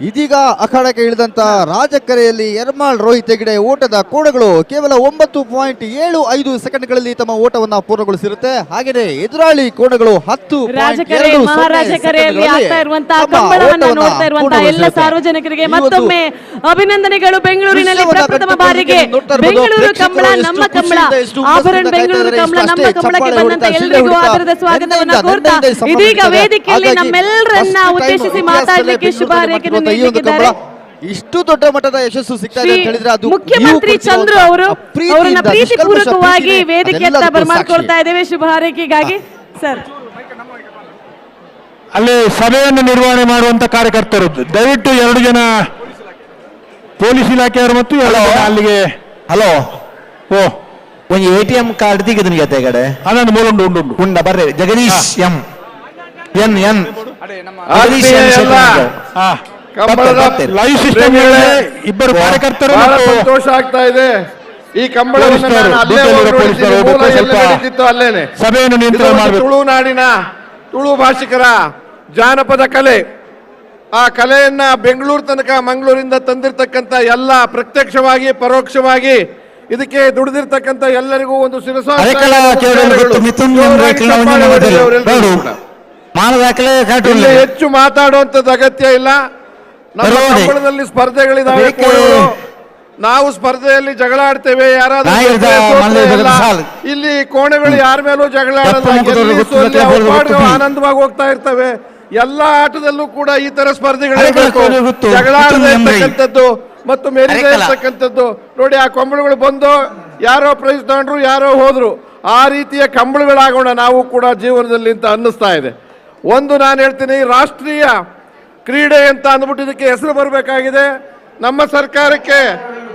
ಇದೀಗ ಅಖಾಡಕ್ಕೆ ಇಳಿದಂತ ರಾಜಕರೆಯಲ್ಲಿ ಎರ್ಮಾಳ್ ರೋಹಿತ್ ಹೆಗ್ಡೆ ಓಟದ ಕೋಣಗಳು ಕೇವಲ 9.75 ಸೆಕೆಂಡ್ಗಳಲ್ಲಿ ತಮ್ಮ ಓಟವನ್ನ ಪೂರ್ಣಗೊಳಿಸಿರುತ್ತೆ. ಹಾಗೆಯೇ ಎದುರಾಳಿ ಕೋಣಗಳು 10.2 ಮಹಾರಾಜಕರೆಯಲ್ಲಿ ಆಗ್ತಾ ಇರುವಂತಹ ಕಂಬಳವನ್ನ ನೋಡ್ತಾ ಇರುವಂತಹ ಎಲ್ಲ ಸಾರ್ವಜನಿಕರಿಗೆ ಮತ್ತೊಮ್ಮೆ ಅಭಿನಂದನೆಗಳು. ಬೆಂಗಳೂರಿನಲ್ಲಿ ಪ್ರಪ್ರಥಮ ಬಾರಿಗೆ ಬೆಂಗಳೂರು ಕಂಬಳ ನಮ್ಮ ಕಂಬಳ, ಆಭರಣ ಬೆಂಗಳೂರು ಕಂಬಳ ನಮ್ಮ ಕಂಬಳಕ್ಕೆ ಬಂದಂತ ಎಲ್ಲರಿಗೂ ಆದರದ ಸ್ವಾಗತವನ್ನ ಕೋರ್ತಾ ಇದೀಗ ವೇದಿಕೆಯಲ್ಲಿ ನಮ್ಮೆಲ್ಲರನ್ನ ಉದ್ದೇಶಿಸಿ ಮಾತಾಡಲಿಕ್ಕೆ ಶುಭ ಹಾರೈಕೆಯನ್ನು ನೀಡಲಿದ್ದಾರೆ. ಇಷ್ಟು ದೊಡ್ಡ ಮಟ್ಟದ ಯಶಸ್ಸು ಸಿಗ್ತಾ ಇದೆ ಅಂತ ಹೇಳಿದ್ರೆ ಅದು ಮುಖ್ಯಮಂತ್ರಿ ಚಂದ್ರು ಅವರು ಅವರನ್ನ ಪ್ರೀತಿಪೂರ್ವಕವಾಗಿ ವೇದಿಕೆಯತ್ತ ಬರಮಾಡ್ಕೊಳ್ತಾ ಇದ್ದೇವೆ ಶುಭ ಹಾರೈಕೆಗಾಗಿ. ಸರ್, ಅಲ್ಲಿ ಸಭೆಯನ್ನು ನಿರ್ವಹಣೆ ಮಾಡುವಂತ ಕಾರ್ಯಕರ್ತರು ದಯವಿಟ್ಟು 2 ಜನ ಪೊಲೀಸ್ ಇಲಾಖೆಯವರು ಮತ್ತು ಅಲ್ಲಿಗೆ ಹಲೋ ಓ ಒಂದು ATM ಕಾರ್ಡ್ ತೆಗೆದು ನಿಗತ್ತೆ ಕಡೆ ಅದನ್ನು ಮೂಲುಂಡು ಉಂಡು ಉಂಡ ಬರ್ರಿ. Jagadish M N N live system ಇಬ್ಬರು ಕಾರ್ಯಕರ್ತರು ಬಹಳ ಸಂತೋಷ ಆಗ್ತಾ ಇದೆ. ಈ ಕಂಬಳವನ್ನು ನಾನು ಅಲ್ಲೇ ನಡೀತಿತ್ತು ಅಲ್ಲೇನೆ. ಸಭೆಯನ್ನು ನಿಯಂತ್ರಣ ಮಾಡಬೇಕು. ತುಳುನಾಡಿನ ತುಳು ಭಾಷಿಕರ ಜಾನಪದ ಕಲೆ, ಆ ಕಲೆಯನ್ನ ಬೆಂಗಳೂರು ತನಕ ಮಂಗಳೂರಿಂದ ತಂದಿರತಕ್ಕಂತ ಎಲ್ಲ ಪ್ರತ್ಯಕ್ಷವಾಗಿ ಪರೋಕ್ಷವಾಗಿ ಇದಕ್ಕೆ ದುಡಿದಿರ್ತಕ್ಕಂಥ ಎಲ್ಲರಿಗೂ ಒಂದು ಹೆಚ್ಚು ಮಾತಾಡುವಂತದ್ದು ಅಗತ್ಯ ಇಲ್ಲ. ನಮ್ಮ ಕಂಬಳದಲ್ಲಿ ಸ್ಪರ್ಧೆಗಳಿದಾವೆ. ನಾವು ಸ್ಪರ್ಧೆಯಲ್ಲಿ ಜಗಳ ಆಡ್ತೇವೆ, ಯಾರಾದ್ರೂ ಇಲ್ಲಿ ಕೋಣೆಗಳು ಯಾರ ಮೇಲೂ ಜಗಳ ಆಡಲ್ಲ, ಆನಂದವಾಗಿ ಹೋಗ್ತಾ ಇರ್ತವೆ. ಎಲ್ಲಾ ಆಟದಲ್ಲೂ ಕೂಡ ಈ ತರ ಸ್ಪರ್ಧೆಗಳಿರಬೇಕು. ಜಗಳ ಆಡದೇ ಇರ್ತಕ್ಕಂಥದ್ದು ಮತ್ತು ಮೆರಿದೇ ಇರ್ತಕ್ಕಂಥದ್ದು. ನೋಡಿ, ಆ ಕಂಬಳಗಳು ಬಂದು ಯಾರೋ ಪ್ರೈಸ್ ತಗೊಂಡ್ರು, ಯಾರೋ ಹೋದ್ರು, ಆ ರೀತಿಯ ಕಂಬಳಗಳಾಗೋಣ ನಾವು ಕೂಡ ಜೀವನದಲ್ಲಿ ಅಂತ ಅನ್ನಿಸ್ತಾ ಇದೆ. ಒಂದು ನಾನು ಹೇಳ್ತೀನಿ, ರಾಷ್ಟ್ರೀಯ ಕ್ರೀಡೆ ಅಂತ ಅಂದ್ಬಿಟ್ಟು ಇದಕ್ಕೆ ಹೆಸರು ಬರಬೇಕಾಗಿದೆ. ನಮ್ಮ ಸರ್ಕಾರಕ್ಕೆ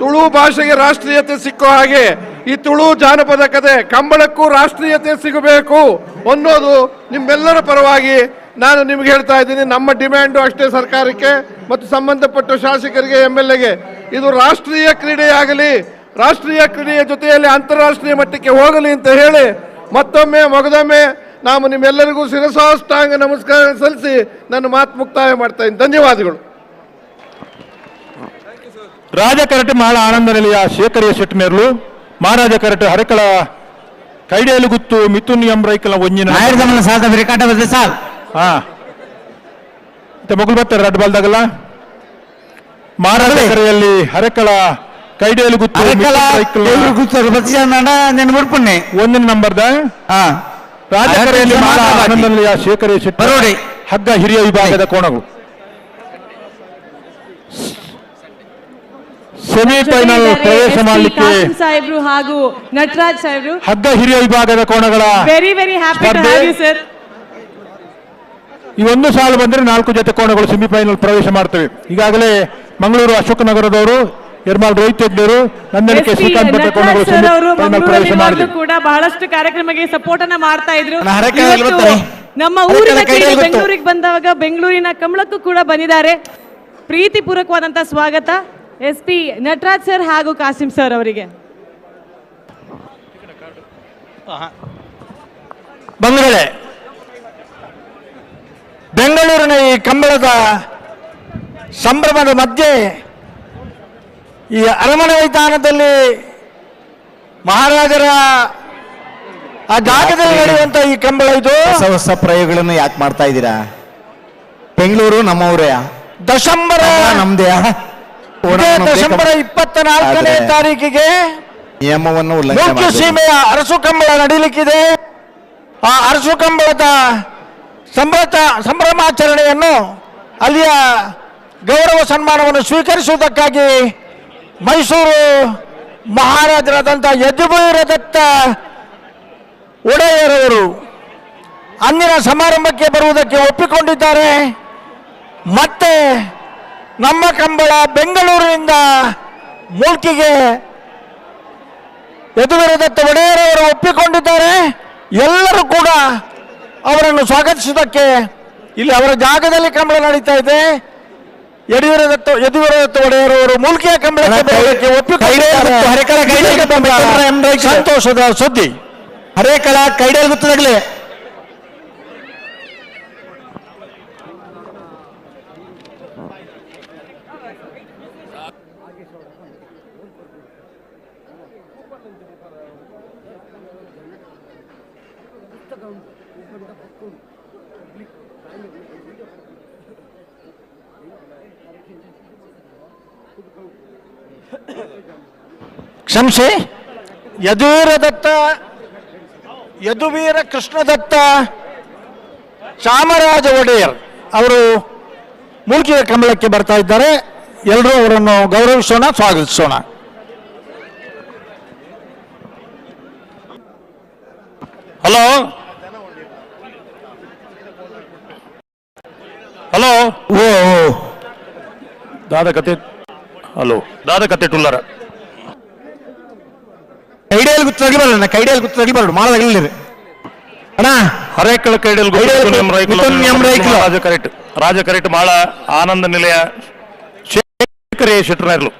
ತುಳು ಭಾಷೆಗೆ ರಾಷ್ಟ್ರೀಯತೆ ಸಿಕ್ಕೋ ಹಾಗೆ ಈ ತುಳು ಜಾನಪದ ಕಥೆ ಕಂಬಳಕ್ಕೂ ರಾಷ್ಟ್ರೀಯತೆ ಸಿಗಬೇಕು ಅನ್ನೋದು ನಿಮ್ಮೆಲ್ಲರ ಪರವಾಗಿ ನಾನು ನಿಮ್ಗೆ ಹೇಳ್ತಾ ಇದ್ದೀನಿ. ನಮ್ಮ ಡಿಮ್ಯಾಂಡು ಅಷ್ಟೇ ಸರ್ಕಾರಕ್ಕೆ ಮತ್ತು ಸಂಬಂಧಪಟ್ಟ ಶಾಸಕರಿಗೆ, MLAಗೆ, ಇದು ರಾಷ್ಟ್ರೀಯ ಕ್ರೀಡೆಯಾಗಲಿ, ರಾಷ್ಟ್ರೀಯ ಕ್ರೀಡೆಯ ಜೊತೆಯಲ್ಲಿ ಅಂತಾರಾಷ್ಟ್ರೀಯ ಮಟ್ಟಕ್ಕೆ ಹೋಗಲಿ ಅಂತ ಹೇಳಿ ಮತ್ತೊಮ್ಮೆ ಮೊಗದೊಮ್ಮೆ ನಾವು ನಿಮ್ಮೆಲ್ಲರಿಗೂ ಶಿರಸಾಷ್ಟಾಂಗ ನಮಸ್ಕಾರ ಸಲ್ಲಿಸಿ ನನ್ನ ಮಾತು ಮುಕ್ತಾಯ ಮಾಡ್ತಾ ಇದ್ದೀನಿ. ಧನ್ಯವಾದಗಳು. ರಾಜ ಕರಟೆ ಮಾಳ ಆನಂದ ನಿಲಯ ಶೇಖರಿಯ ಶೆಟ್ಟಿನೇರ್ಲು ಮಹಾರಾಜ ಕರಟೆ ಹರಕಳ ಕೈಡೇಲು ಗುತ್ತು ಮಿಥುನ್ ಎಂ ರೈಕಲ ಒಂಜಿನ ಮೊಗಲು ಬರ್ತಾರೆ ರಡ್ ಬಾಲ್ದಾಗಲ್ಲ. ಮಹಾರಾಜ ಕರೆಯಲ್ಲಿ ಹರಕಳ ಕೈಡೇಲು ಗುತ್ತು ಒಂದಿನ ನಂಬರ್ದ ರಾಜ ಕರೆಯಲ್ಲಿ ಮಾಳ ಆನಂದ ನಿಲಯ ಶೇಖರಿಯ ಶೆಟ್ಟಿ ಹಗ್ಗ ಹಿರಿಯ ವಿಭಾಗದ ಕೋಣಗಳು ಸೆಮಿಫೈನಲ್ ಪ್ರವೇಶ ಮಾಡಲಿಕ್ಕೆ ಸಾಹೇಬ್ರು ಹಾಗೂ ನಟರಾಜ್ ಸಾಹೇಬ್ರು ಹಗ್ಗ ಹಿರಿಯ ವಿಭಾಗದ ಕೋಣಗಳ very happy to have you sir. ಈ ಒಂದು ಸಾಲು ಬಂದ್ರೆ 4 ಜೊತೆ ಕೋಣಗಳು ಸೆಮಿಫೈನಲ್ ಪ್ರವೇಶ ಮಾಡ್ತವೆ. ಈಗಾಗಲೇ ಮಂಗಳೂರು ಅಶೋಕನಗರದವರು ಯರ್ಮಾಲ್ ರೋಹಿತ್ ಹೆಗ್ಡೆಯವರು ನಂದಳಿಕೆ ಶ್ರೀಕಾಂತ್ ಭಟ್ರ ಕೋಣಗಳು ಸರ್ ಅವರು final ಪ್ರವೇಶ ಮಂಗಳೂರಲ್ಲಿ ಮಾಡಿದೆ. ಕೂಡ ಬಹಳಷ್ಟು ಕಾರ್ಯಕ್ರಮಕ್ಕೆ ಸಪೋರ್ಟ್ ಅನ್ನ ಮಾಡ್ತಾ ಇದ್ರು. ಹರಕೆಯಲ್ಲಿ ಇವತ್ತು ಬರ್ತಾರೆ. ನಮ್ಮ ಹರಕೆಯಲ್ಲಿ ಊರಿನ ಕೈಯಲ್ಲಿ ಗೊತ್ತು. ಬೆಂಗಳೂರಿಗೆ ಬಂದಾಗ ಬೆಂಗಳೂರಿನ ಕಮಲಕ್ಕೂ ಕೂಡ ಬಂದಿದ್ದಾರೆ. ಪ್ರೀತಿಪೂರ್ವಕವಾದಂತಹ ಸ್ವಾಗತ SP ನಟರಾಜ್ ಸರ್ ಹಾಗೂ ಕಾಸಿಂ ಸರ್ ಅವರಿಗೆ. ಬಂಧುಗಳೇ, ಬೆಂಗಳೂರಿನ ಈ ಕಂಬಳದ ಸಂಭ್ರಮದ ಮಧ್ಯೆ ಈ ಅರಮನೆ ಮೈದಾನದಲ್ಲಿ ಮಹಾರಾಜರ ಆ ಜಾಗದಲ್ಲಿ ನಡೆಯುವಂತ ಈ ಕಂಬಳ ಇದು ಹೊಸ ಹೊಸ ಪ್ರಯೋಗಗಳನ್ನು ಯಾಕೆ ಮಾಡ್ತಾ ಇದ್ದೀರಾ? ಬೆಂಗಳೂರು ನಮ್ಮವರೇ, ಡಿಸೆಂಬರ್ ನಮ್ದೇ. ಡಿಸೆಂಬರ್ 24ನೇ ತಾರೀಕಿಗೆ ನಿಯಮವನ್ನು ಉಲ್ಲಂಘನೆ ಮುಖ್ಯ ಮಾಡಿದ್ದೀರಿ. ಸೀಮೆಯ ಅರಸು ಕಂಬಳ ನಡೀಲಿಕ್ಕಿದೆ. ಆ ಅರಸು ಕಂಬಳದ ಸಂಭ್ರಮಾಚರಣೆಯನ್ನು ಅಲ್ಲಿಯ ಗೌರವ ಸನ್ಮಾನವನ್ನು ಸ್ವೀಕರಿಸುವುದಕ್ಕಾಗಿ ಮೈಸೂರು ಮಹಾರಾಜರಾದಂಥ ಯದುವೀರ ದತ್ತ ಒಡೆಯರವರು ಅಂದಿನ ಸಮಾರಂಭಕ್ಕೆ ಬರುವುದಕ್ಕೆ ಒಪ್ಪಿಕೊಂಡಿದ್ದಾರೆ. ಮತ್ತೆ ನಮ್ಮ ಕಂಬಳ ಬೆಂಗಳೂರಿನಿಂದ ಮೂಲ್ಕಿಗೆ ಯದುವೀರ ದತ್ತ ಒಡೆಯರವರು ಒಪ್ಪಿಕೊಂಡಿದ್ದಾರೆ. ಎಲ್ಲರೂ ಕೂಡ ಅವರನ್ನು ಸ್ವಾಗತಿಸುವುದಕ್ಕೆ ಇಲ್ಲಿ ಅವರ ಜಾಗದಲ್ಲಿ ಕಂಬಳ ನಡೀತಾ ಇದೆ. ಯದುವೀರ ದತ್ತ ಒಡೆಯರವರು ಮೂಲ್ಕಿಯ ಕಂಬಳಕ್ಕೆ ಬರೋದಕ್ಕೆ ಒಪ್ಪಿಕೊಂಡಿದ್ದಾರೆ. ಸಂತೋಷದ ಸುದ್ದಿ. ಹರೇಕಳ ಕೈಡೇಲ್ ಗೊತ್ತಾಗಲಿ. ಕ್ಷಮಿಸಿ, ಯದುವೀರ ಕೃಷ್ಣದತ್ತ ಚಾಮರಾಜ ಒಡೆಯರ್ ಅವರು ಮೂಲ್ಕಿಯ ಕಂಬಳಕ್ಕೆ ಬರ್ತಾ ಇದ್ದಾರೆ. ಎಲ್ಲರೂ ಅವರನ್ನು ಗೌರವಿಸೋಣ, ಸ್ವಾಗತಿಸೋಣ. ಹಲೋ ಹಲೋ ಓ ದಾದ ಕತೆ ಹಲೋ ದಾದ ಕತೆ ಟುಲ್ಲರ ಕೈಡೇಲ್ ಗೊತ್ತಾಗಿಬಾರ್ದು, ಕೈಡೇಲ್ ಗೊತ್ತಾಗಿಬಾರ್ದು ಮಾಡದಾಗಲಿಲ್ಲ ಅಣ್ಣ. ಹರೇಕಳ ಕೈಡಲ್ ರಾಜ ಕರೆಕ್ಟ್ ಮಾಳ ಆನಂದ ನಿಲಯ ಶೇಖರೇ ಶೆಟ್ಟರ್ನರ್ಲು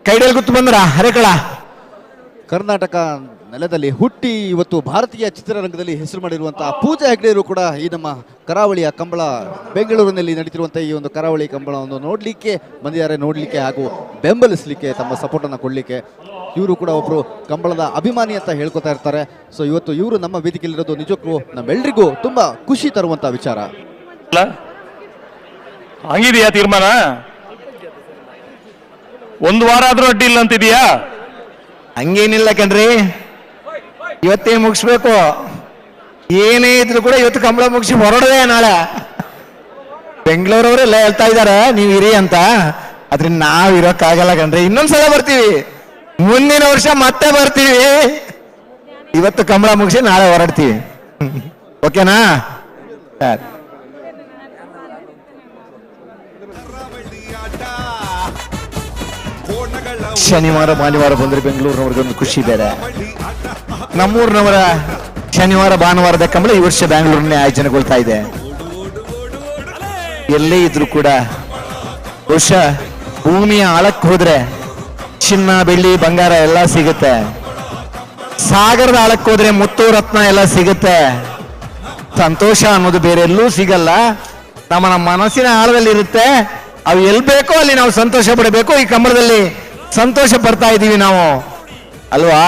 ಕೈಡೇಲ್ ಗುತ್ತು ಬಂದ್ರ ಹರೇಕಳ. ಕರ್ನಾಟಕ ನೆಲದಲ್ಲಿ ಹುಟ್ಟಿ ಇವತ್ತು ಭಾರತೀಯ ಚಿತ್ರರಂಗದಲ್ಲಿ ಹೆಸರು ಮಾಡಿರುವಂತಹ ಪೂಜಾ ಹೆಗ್ಡೆಯರು ಕೂಡ ಈ ನಮ್ಮ ಕರಾವಳಿಯ ಕಂಬಳ ಬೆಂಗಳೂರಿನಲ್ಲಿ ನಡೀತಿರುವಂತಹ ಈ ಒಂದು ಕರಾವಳಿ ಕಂಬಳವನ್ನು ನೋಡಲಿಕ್ಕೆ ಬಂದಿದ್ದಾರೆ, ನೋಡಲಿಕ್ಕೆ ಹಾಗೂ ಬೆಂಬಲಿಸಲಿಕ್ಕೆ ತಮ್ಮ ಸಪೋರ್ಟನ್ನು ಕೊಡಲಿಕ್ಕೆ. ಇವರು ಕೂಡ ಒಬ್ಬರು ಕಂಬಳದ ಅಭಿಮಾನಿ ಅಂತ ಹೇಳ್ಕೊತಾ ಇರ್ತಾರೆ. ಸೊ ಇವತ್ತು ಇವರು ನಮ್ಮ ವೇದಿಕೆಯಲ್ಲಿರೋದು ನಿಜಕ್ಕೂ ನಮ್ಮೆಲ್ಲರಿಗೂ ತುಂಬ ಖುಷಿ ತರುವಂಥ ವಿಚಾರ. ಹಂಗಿದೆಯಾ ತೀರ್ಮಾನ? ಒಂದು ವಾರ ಆದ್ರೂ ಅಡ್ಡಿ ಇಲ್ಲ ಅಂತಿದೀಯಾ? ಹಂಗೇನಿಲ್ಲ ಕಣ್ರಿ, ಇವತ್ತೇ ಮುಗಿಸ್ಬೇಕು. ಏನೇ ಇದ್ರು ಕೂಡ ಇವತ್ತು ಕಂಬಳ ಮುಗಿಸಿ ಹೊರಡದೆ ನಾಳೆ. ಬೆಂಗಳೂರವರೆಲ್ಲ ಹೇಳ್ತಾ ಇದಾರೆ ನೀವು ಇರಿ ಅಂತ, ಅದ್ರಿಂದ ನಾವ್ ಇರೋಕ್ಕಾಗಲ್ಲ ಕಣ್ರಿ. ಇನ್ನೊಂದ್ಸಲ ಬರ್ತೀವಿ, ಮುಂದಿನ ವರ್ಷ ಮತ್ತೆ ಬರ್ತೀವಿ. ಇವತ್ತು ಕಂಬಳ ಮುಗಿಸಿ ನಾಳೆ ಹೊರಡ್ತೀವಿ. ಓಕೆನಾ? ಶನಿವಾರ ಭಾನುವಾರ ಬಂದ್ರೆ ಬೆಂಗಳೂರಿನವ್ರಿಗೊಂದು ಖುಷಿ ಬೇರೆ. ನಮ್ಮೂರಿನವರ ಶನಿವಾರ ಭಾನುವಾರದ ಕಂಬಳ ಈ ವರ್ಷ ಬೆಂಗಳೂರಿನಲ್ಲಿ ಆಯೋಜನೆಗೊಳ್ತಾ ಇದೆ. ಎಲ್ಲೇ ಇದ್ರು ಕೂಡ ಬಹುಶಃ ಭೂಮಿಯ ಆಳಕ್ಕೆ ಹೋದ್ರೆ ಚಿನ್ನ ಬೆಳ್ಳಿ ಬಂಗಾರ ಎಲ್ಲ ಸಿಗುತ್ತೆ. ಸಾಗರದ ಆಳಕ್ಕೆ ಹೋದ್ರೆ ಮುತ್ತು ರತ್ನ ಎಲ್ಲ ಸಿಗುತ್ತೆ. ಸಂತೋಷ ಅನ್ನೋದು ಬೇರೆ ಎಲ್ಲೂ ಸಿಗಲ್ಲ, ನಮ್ಮ ಮನಸ್ಸಿನ ಆಳದಲ್ಲಿ ಇರುತ್ತೆ. ಅವು ಎಲ್ಲಿ ಬೇಕೋ ಅಲ್ಲಿ ನಾವು ಸಂತೋಷ ಪಡಬೇಕು. ಈ ಕಂಬಳದಲ್ಲಿ ಸಂತೋಷ ಪಡ್ತಾ ಇದ್ದೀವಿ ನಾವು ಅಲ್ವಾ?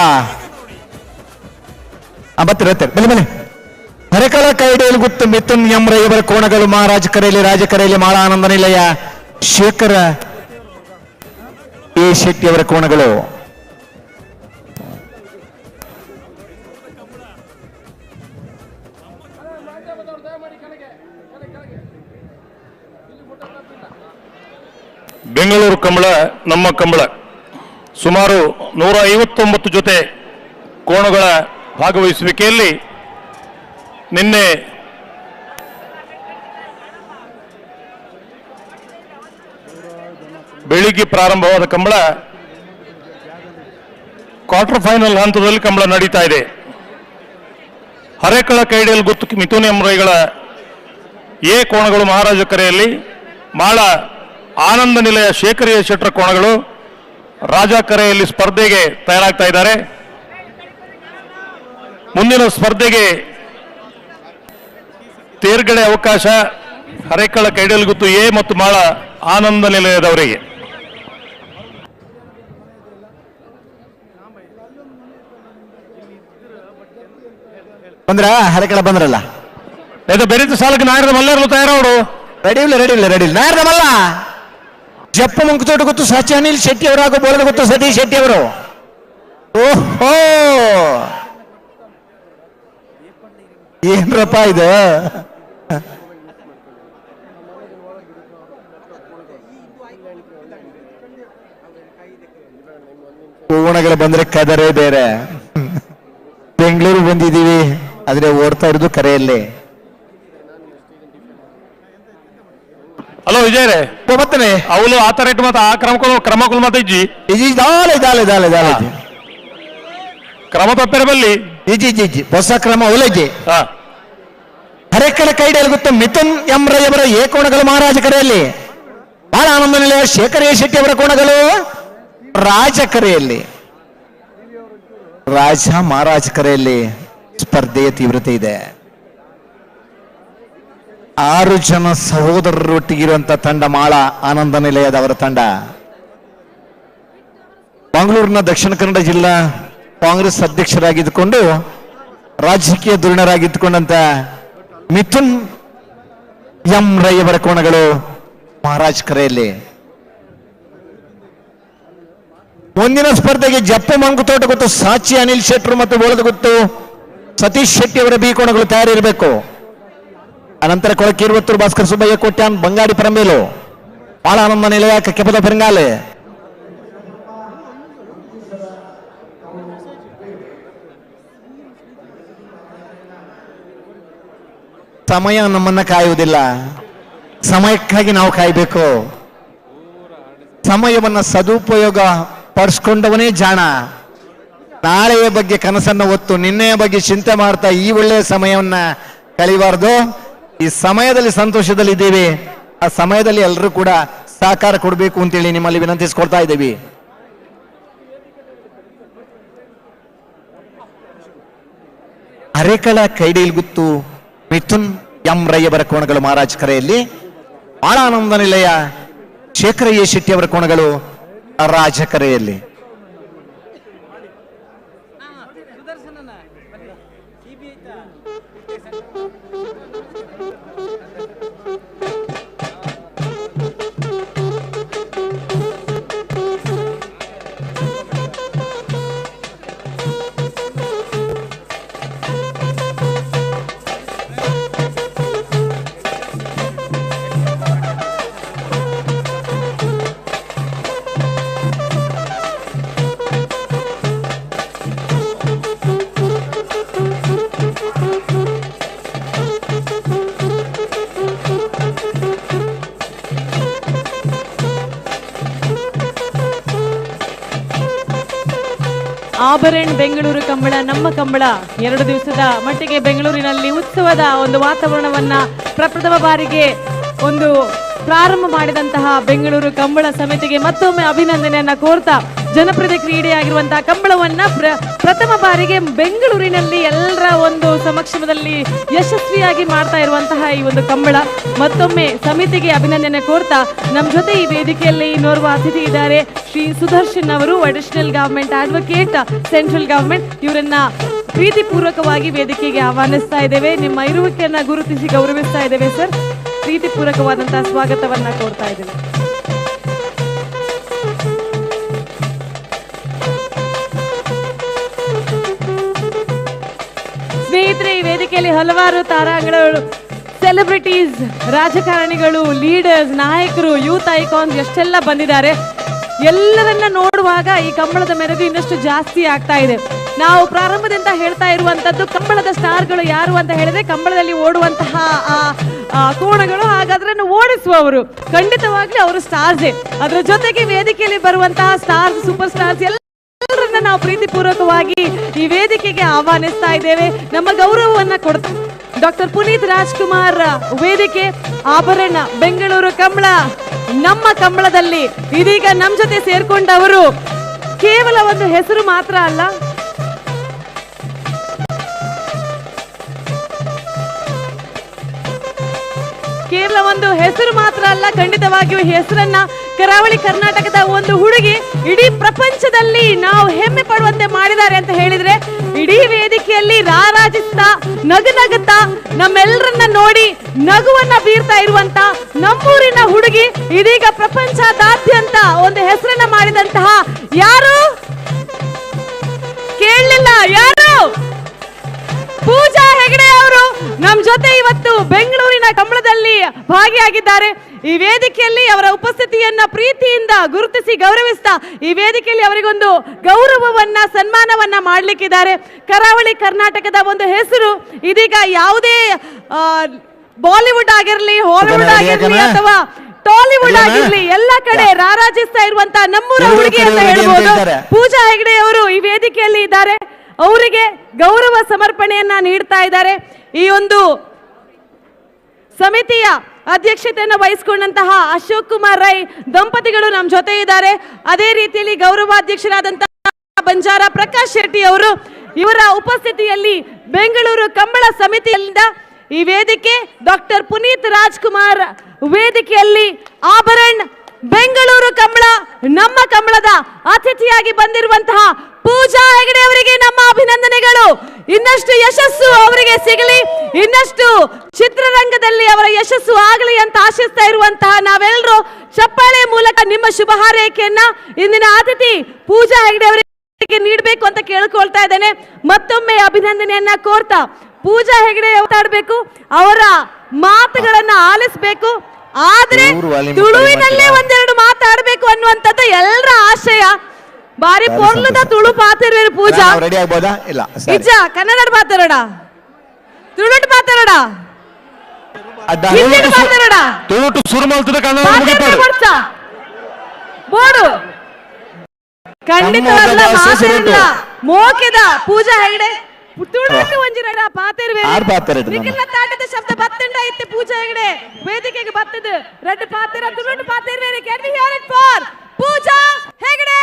ಬನ್ನಿ ಬನ್ನಿ. ಹರಕಳ ಕೈಡೇಲು ಗುತ್ತು ಮಿಥುನ್ ಎಂ ರೈವರ ಕೋಣಗಳು ಮಹಾರಾಜ ಕರೆಯಲ್ಲಿ ರಾಜ ಕರೆಯಲ್ಲಿ ಮಾಳ ಆನಂದ ನಿಲಯ ಶೇಖರ ಎ ಶೆಟ್ಟಿ ಅವರ ಕೋಣಗಳು. ಬೆಂಗಳೂರು ಕಂಬಳ ನಮ್ಮ ಕಂಬಳ ಸುಮಾರು 159 ಜೊತೆ ಕೋಣಗಳ ಭಾಗವಹಿಸುವಿಕೆಯಲ್ಲಿ ನಿನ್ನೆ ಬೆಳಿಗ್ಗೆ ಪ್ರಾರಂಭವಾದ ಕಂಬಳ ಕ್ವಾರ್ಟರ್ ಫೈನಲ್ ಹಂತದಲ್ಲಿ ಕಂಬಳ ನಡೀತಾ ಇದೆ. ಹರೇಕಳ ಕೈಡಿಯಲ್ಲಿ ಗುತ್ತು ಮಿಥುನ್ ಎಂರೈಗಳ ಎ ಕೋಣಗಳು ಮಹಾರಾಜ ಕರೆಯಲ್ಲಿ, ಮಾಳ ಆನಂದ ನಿಲಯ ಶೇಖರಿಯ ಶೆಟ್ರ ಕೋಣಗಳು ರಾಜ ಕರೆಯಲ್ಲಿ ಸ್ಪರ್ಧೆಗೆ ತಯಾರಾಗ್ತಾ ಇದ್ದಾರೆ. ಮುಂದಿನ ಸ್ಪರ್ಧೆಗೆ ತೇರ್ಗಡೆ ಅವಕಾಶ ಹರೇಕಳ ಕೈಡಿಯಲ್ಲಿ ಗುತ್ತು ಎ ಮತ್ತು ಮಾಳ ಆನಂದ ನಿಲಯದವರಿಗೆ. ಬಂದ್ರ ಹರಕೆಳ ಬಂದ್ರಲ್ಲ ಇದು ಬೆರೀತ ಸಾಲಕ್ಕೆ ನಾಯರದ ಮಲ್ಲೆರಲು ತಯಾರವರು ರೆಡಿ ಇಲ್ಲ ನಾಯರದ ಮಲ್ಲ ಜಪ್ಪ ಮುಂಕುತೋಟ ಗೊತ್ತು ಸಚಿ ಅನಿಲ್ ಶೆಟ್ಟಿ ಅವರು ಹಾಗೂ ಬೋಳದ ಗೊತ್ತು ಸತೀಶ್ ಶೆಟ್ಟಿ ಅವರು. ಓಹೋ ಏನ್ರಪ್ಪ ಇದು, ಕೋಣಗಳು ಬಂದ್ರೆ ಕದರೇ ಬೇರೆ. ಬೆಂಗಳೂರು ಬಂದಿದ್ದೀವಿ ಆದ್ರೆ ಓಡ್ತಾ ಇರೋದು ಕರೆಯಲ್ಲಿ. ಹಲೋ ವಿಜಯ್ ರೇ ಮತ್ತನೆ ಅವಳು ಆತ ರೇಟ್ ಮತ್ತ ಆ ಕ್ರಮಕ್ಕೂ ಮತ್ತೆ ಇಜ್ಜಿ ದಾಲೆ ಕ್ರಮ ತಪ್ಪೇರ ಬಲ್ಲಿ ಇಜಿ ಹೊಸ ಕ್ರಮ ಒಲೆಗೆ ಹರೇಕಳ ಕೈಡಿಯಲ್ಲಿ ಗೊತ್ತು ಮಿಥುನ್ ಎಂರೈಯವರ ಎ ಕೋಣಗಳು ಮಹಾರಾಜ ಕರೆಯಲ್ಲಿ, ಬಹಳ ಆನಂದ ನಿಲಯ ಶೇಖರ ಶೆಟ್ಟಿ ಅವರ ಕೋಣಗಳು ರಾಜ ಕರೆಯಲ್ಲಿ. ರಾಜ ಮಹಾರಾಜ ಕರೆಯಲ್ಲಿ ಸ್ಪರ್ಧೆಯ ತೀವ್ರತೆ ಇದೆ. 6 ಜನ ಸಹೋದರರೊಟ್ಟಿಗಿರುವಂತ ತಂಡ ಮಾಳ ಆನಂದ ನಿಲಯದವರ ತಂಡ. ಮಂಗಳೂರಿನ ದಕ್ಷಿಣ ಕನ್ನಡ ಜಿಲ್ಲಾ ಕಾಂಗ್ರೆಸ್ ಅಧ್ಯಕ್ಷರಾಗಿದ್ದುಕೊಂಡು ರಾಜಕೀಯ ಧುರೀಣರಾಗಿದ್ದುಕೊಂಡಂತ ಮಿಥುನ್ ಎಂ ರೈ ಅವರ ಕೋಣಗಳು ಮಹಾರಾಜ್ ಕರೆಯಲ್ಲಿ. ಮುಂದಿನ ಸ್ಪರ್ಧೆಗೆ ಜಪ್ಪ ಮಂಗುತೋಟ ಗೊತ್ತು ಸಾಚಿ ಅನಿಲ್ ಶೆಟ್ರು ಮತ್ತು ಬೋಳದ ಗೊತ್ತು ಸತೀಶ್ ಶೆಟ್ಟಿ ಅವರ ಬಿ ಕೋಣಗಳು ತಯಾರಿರಬೇಕು. ಅನಂತರ ಕೊಳಕೀರ್ವತ್ತೂರು ಭಾಸ್ಕರ್ ಸುಬ್ಬಯ್ಯ ಕೋಟ್ಯಾನ್ ಬಂಗಾಡಿ ಪರಂಬೇಲು ಬಾಳ ಆನಂದ ನಿಲಯ ಕೆಪದ ಪೆರಂಗಾಲೆ. ಸಮಯ ನಮ್ಮನ್ನ ಕಾಯುವುದಿಲ್ಲ, ಸಮಯಕ್ಕಾಗಿ ನಾವು ಕಾಯಬೇಕು. ಸಮಯವನ್ನ ಸದುಪಯೋಗ ಪಡಿಸ್ಕೊಂಡವನೇ ಜಾಣ. ನಾಳೆಯ ಬಗ್ಗೆ ಕನಸನ್ನು ಹೊತ್ತು ನಿನ್ನೆಯ ಬಗ್ಗೆ ಚಿಂತೆ ಮಾಡ್ತಾ ಈ ಒಳ್ಳೆಯ ಸಮಯವನ್ನ ಕಳಿಬಾರ್ದು. ಈ ಸಮಯದಲ್ಲಿ ಸಂತೋಷದಲ್ಲಿ ಇದ್ದೀವಿ, ಆ ಸಮಯದಲ್ಲಿ ಎಲ್ಲರೂ ಕೂಡ ಸಹಕಾರ ಕೊಡಬೇಕು ಅಂತೇಳಿ ನಿಮ್ಮಲ್ಲಿ ವಿನಂತಿಸ್ಕೊಳ್ತಾ ಇದ್ದೀವಿ. ಹರೇಕಳ ಕೈಡಿಲ್ ಗುತ್ತು ಮಿಥುನ್ ಎಂ ರೈ ಅವರ ಕೋಣಗಳು ಮಹಾರಾಜ್ ಕರೆಯಲ್ಲಿ, ಬಾಳ ಆನಂದ ನಿಲಯ ಶೇಖರ ಎ ಶೆಟ್ಟಿ ಅವರ ಕೋಣಗಳು ರಾಜ ಕರೆಯಲ್ಲಿ. ಆಭರಣ ಬೆಂಗಳೂರು ಕಂಬಳ ನಮ್ಮ ಕಂಬಳ 2 ದಿವಸದ ಮಟ್ಟಿಗೆ ಬೆಂಗಳೂರಿನಲ್ಲಿ ಉತ್ಸವದ ಒಂದು ವಾತಾವರಣವನ್ನ ಪ್ರಪ್ರಥಮ ಬಾರಿಗೆ ಒಂದು ಪ್ರಾರಂಭ ಮಾಡಿದಂತಹ ಬೆಂಗಳೂರು ಕಂಬಳ ಸಮಿತಿಗೆ ಮತ್ತೊಮ್ಮೆ ಅಭಿನಂದನೆಯನ್ನ ಕೋರ್ತಾ ಜನಪ್ರಿಯ ಕ್ರೀಡೆಯಾಗಿರುವಂತಹ ಕಂಬಳವನ್ನ ಪ್ರಥಮ ಬಾರಿಗೆ ಬೆಂಗಳೂರಿನಲ್ಲಿ ಎಲ್ಲರ ಒಂದು ಸಮಕ್ಷಮದಲ್ಲಿ ಯಶಸ್ವಿಯಾಗಿ ಮಾಡ್ತಾ ಇರುವಂತಹ ಈ ಒಂದು ಕಂಬಳ ಮತ್ತೊಮ್ಮೆ ಸಮಿತಿಗೆ ಅಭಿನಂದನೆ ಕೋರ್ತಾ ನಮ್ಮ ಜೊತೆ ಈ ವೇದಿಕೆಯಲ್ಲಿ ಇನ್ನೋರ್ವ ಅತಿಥಿ ಇದ್ದಾರೆ ಶ್ರೀ ಸುದರ್ಶನ್ ಅವರು, additional government advocate central government. ಇವರನ್ನ ಪ್ರೀತಿಪೂರ್ವಕವಾಗಿ ವೇದಿಕೆಗೆ ಆಹ್ವಾನಿಸ್ತಾ ಇದ್ದೇವೆ. ನಿಮ್ಮ ಇರುವಿಕೆಯನ್ನ ಗುರುತಿಸಿ ಗೌರವಿಸ್ತಾ ಇದ್ದೇವೆ ಸರ್. ಪ್ರೀತಿಪೂರ್ವಕವಾದಂತಹ ಸ್ವಾಗತವನ್ನ ಕೋರ್ತಾ ಇದ್ದೇವೆ. ಸ್ನೇಹಿತರೆ, ಈ ವೇದಿಕೆಯಲ್ಲಿ ಹಲವಾರು ತಾರಾಂಗಣಗಳು ಸೆಲೆಬ್ರಿಟೀಸ್, ರಾಜಕಾರಣಿಗಳು, ಲೀಡರ್ಸ್, ನಾಯಕರು, ಯೂತ್ ಐಕಾನ್ಸ್ ಎಷ್ಟೆಲ್ಲ ಬಂದಿದ್ದಾರೆ. ಎಲ್ಲರನ್ನ ನೋಡುವಾಗ ಈ ಕಂಬಳದ ಮೆರುಗು ಇನ್ನಷ್ಟು ಜಾಸ್ತಿ ಆಗ್ತಾ ಇದೆ. ನಾವು ಪ್ರಾರಂಭದಿಂದ ಹೇಳ್ತಾ ಇರುವಂತದ್ದು ಕಂಬಳದ ಸ್ಟಾರ್ಗಳು ಯಾರು ಅಂತ ಹೇಳಿದ್ರೆ ಕಂಬಳದಲ್ಲಿ ಓಡುವಂತಹ ಕೋಣಗಳು, ಹಾಗಾದ್ರೆ ಓಡಿಸುವವರು ಖಂಡಿತವಾಗ್ಲೂ ಅವರು ಸ್ಟಾರ್ಸೇ. ಅದರ ಜೊತೆಗೆ ವೇದಿಕೆಯಲ್ಲಿ ಬರುವಂತಹ ಸ್ಟಾರ್ಸ್, ಸೂಪರ್ ಸ್ಟಾರ್ಸ್ ಎಲ್ಲರನ್ನ ನಾವು ಪ್ರೀತಿಪೂರ್ವಕವಾಗಿ ಈ ವೇದಿಕೆಗೆ ಆಹ್ವಾನಿಸ್ತಾ ಇದ್ದೇವೆ. ನಮ್ಮ ಗೌರವವನ್ನ ಕೊಡ್ತಾ ಡಾಕ್ಟರ್ ಪುನೀತ್ ರಾಜ್ಕುಮಾರ್ ವೇದಿಕೆ ಆಭರಣ ಬೆಂಗಳೂರು ಕಂಬಳ ನಮ್ಮ ಕಂಬಳದಲ್ಲಿ ಇದೀಗ ನಮ್ಮ ಜೊತೆ ಸೇರ್ಕೊಂಡವರು ಕೇವಲ ಒಂದು ಹೆಸರು ಮಾತ್ರ ಅಲ್ಲ, ಕೇವಲ ಒಂದು ಹೆಸರು ಮಾತ್ರ ಅಲ್ಲ, ಖಂಡಿತವಾಗಿಯೂ ಹೆಸರನ್ನ ಕರಾವಳಿ ಕರ್ನಾಟಕದ ಒಂದು ಹುಡುಗಿ ಇಡೀ ಪ್ರಪಂಚದಲ್ಲಿ ನಾವು ಹೆಮ್ಮೆ ಪಡುವಂತೆ ಮಾಡಿದ್ದಾರೆ ಅಂತ ಹೇಳಿದ್ರೆ, ಇಡೀ ವೇದಿಕೆಯಲ್ಲಿ ರಾರಾಜಿಸ್ತಾ ನಗುತ್ತಾ ನಮ್ಮೆಲ್ಲರನ್ನ ನೋಡಿ ನಗುವನ್ನ ಬೀರ್ತಾ ಇರುವಂತ ನಮ್ಮೂರಿನ ಹುಡುಗಿ ಇದೀಗ ಪ್ರಪಂಚದಾದ್ಯಂತ ಒಂದು ಹೆಸರನ್ನ ಮಾಡಿದಂತಹ ಯಾರು ಕೇಳಲಿಲ್ಲ, ಯಾರು? ಪೂಜಾ ಹೆಗಡೆ ಅವರು ನಮ್ ಜೊತೆ ಇವತ್ತು ಬೆಂಗಳೂರಿನ ಕಂಬಳದಲ್ಲಿ ಭಾಗಿಯಾಗಿದ್ದಾರೆ. ಈ ವೇದಿಕೆಯಲ್ಲಿ ಅವರ ಉಪಸ್ಥಿತಿಯನ್ನ ಪ್ರೀತಿಯಿಂದ ಗುರುತಿಸಿ ಗೌರವಿಸ್ತಾ ಈ ವೇದಿಕೆಯಲ್ಲಿ ಅವರಿಗೊಂದು ಗೌರವವನ್ನ ಸನ್ಮಾನವನ್ನ ಮಾಡ್ಲಿಕ್ಕಿದ್ದಾರೆ. ಕರಾವಳಿ ಕರ್ನಾಟಕದ ಒಂದು ಹೆಸರು ಇದೀಗ ಯಾವುದೇ ಬಾಲಿವುಡ್ ಆಗಿರ್ಲಿ, ಹಾಲಿವುಡ್ ಆಗಿರ್ಲಿ ಅಥವಾ ಟಾಲಿವುಡ್ ಆಗಿರ್ಲಿ ಎಲ್ಲ ಕಡೆ ರಾರಾಜಿಸ್ತಾ ಇರುವಂತಹ ನಮ್ಮೂರ ಹುಡುಗಿ ಅಂತ ಹೇಳ್ಬೋದು. ಪೂಜಾ ಹೆಗಡೆ ಅವರು ಈ ವೇದಿಕೆಯಲ್ಲಿ ಇದ್ದಾರೆ. ಅವರಿಗೆ ಗೌರವ ಸಮರ್ಪಣೆಯನ್ನ ನೀಡ್ತಾ ಇದ್ದಾರೆ. ಈ ಒಂದು ಸಮಿತಿಯ ಅಧ್ಯಕ್ಷತೆಯನ್ನು ವಹಿಸಿಕೊಂಡಂತಹ ಅಶೋಕ್ ಕುಮಾರ್ ರೈ ದಂಪತಿಗಳು ನಮ್ಮ ಜೊತೆ ಇದ್ದಾರೆ. ಅದೇ ರೀತಿಯಲ್ಲಿ ಗೌರವಾಧ್ಯಕ್ಷರಾದಂತಹ ಬಂಜಾರ ಪ್ರಕಾಶ್ ಶೆಟ್ಟಿ ಅವರು, ಇವರ ಉಪಸ್ಥಿತಿಯಲ್ಲಿ ಬೆಂಗಳೂರು ಕಂಬಳ ಸಮಿತಿಯಿಂದ ಈ ವೇದಿಕೆ ಡಾಕ್ಟರ್ ಪುನೀತ್ ರಾಜ್ಕುಮಾರ್ ವೇದಿಕೆಯಲ್ಲಿ ಆಭರಣ ಬೆಂಗಳೂರು ಕಂಬಳ ನಮ್ಮ ಕಂಬಳದ ಅತಿಥಿಯಾಗಿ ಬಂದಿರುವಂತಹ ಪೂಜಾ ಹೆಗಡೆ ಅವರಿಗೆ ನಮ್ಮ ಅಭಿನಂದನೆಗಳು. ಇನ್ನಷ್ಟು ಯಶಸ್ಸು ಅವರಿಗೆ ಸಿಗಲಿ, ಇನ್ನಷ್ಟು ಚಿತ್ರರಂಗದಲ್ಲಿ ಅವರ ಯಶಸ್ಸು ಆಗಲಿ ಅಂತ ಆಶಿಸ್ತಾ ಇರುವಂತಹ ನಾವೆಲ್ಲರೂ ಚಪ್ಪಾಳೆ ಮೂಲಕ ನಿಮ್ಮ ಶುಭ ಹಾರೈಕೆಯನ್ನ ಇಂದಿನ ಅತಿಥಿ ಪೂಜಾ ಹೆಗಡೆ ಅವರಿಗೆ ನೀಡಬೇಕು ಅಂತ ಕೇಳ್ಕೊಳ್ತಾ ಇದ್ದೇನೆ. ಮತ್ತೊಮ್ಮೆ ಅಭಿನಂದನೆಯನ್ನ ಕೋರ್ತಾ ಪೂಜಾ ಹೆಗಡೆ ಮಾತಾಡಬೇಕು, ಅವರ ಮಾತುಗಳನ್ನ ಆಲಿಸಬೇಕು, ಆದ್ರೆ ತುಳುವಿನಲ್ಲೇ ಒಂದೆರಡು ಮಾತಾಡಬೇಕು ಅನ್ನುವಂಥದ್ದು ಎಲ್ಲರ ಆಶಯ. ಬಾರಿ ಪೊರ್ಲದ ತುಳು ಪಾತಿರ್ವೇರು ಪೂಜಾ ರೆಡಿ ಆಗ್ಬೋದಾ? ಇಲ್ಲ ನಿಜ ಕನ್ನಡ ಮಾತಾಡೋಣ, ತುಳುಟು ಮಾತಾಡೋಣ, ಮಾತಾಡೋಣ, ತುಳುಟು ಸುರುಮಲ್ತದ ಕನ್ನಡ ಬೋಡು ಖಂಡಿತವಲ್ಲ ಮಾತಾಡಲ್ಲ. ಮೋಕೆದ ಪೂಜಾ ಹೆಗಡೆ ತುಳುಟು ಒಂಜಿರಡ ಪಾತಿರ್ವೇರು ನಿಖಿಲ ತಾಟದ ಶಬ್ದ ಬತ್ತಂಡ ಇತ್ತೆ ಪೂಜಾ ಹೆಗಡೆ ವೇದಿಕೆಗೆ ಬತ್ತದು ರೆಡ್ ಪಾತಿರ ತುಳುಟು ಪಾತಿರ್ವೇರು. Can we hear it for Pooja Hegde?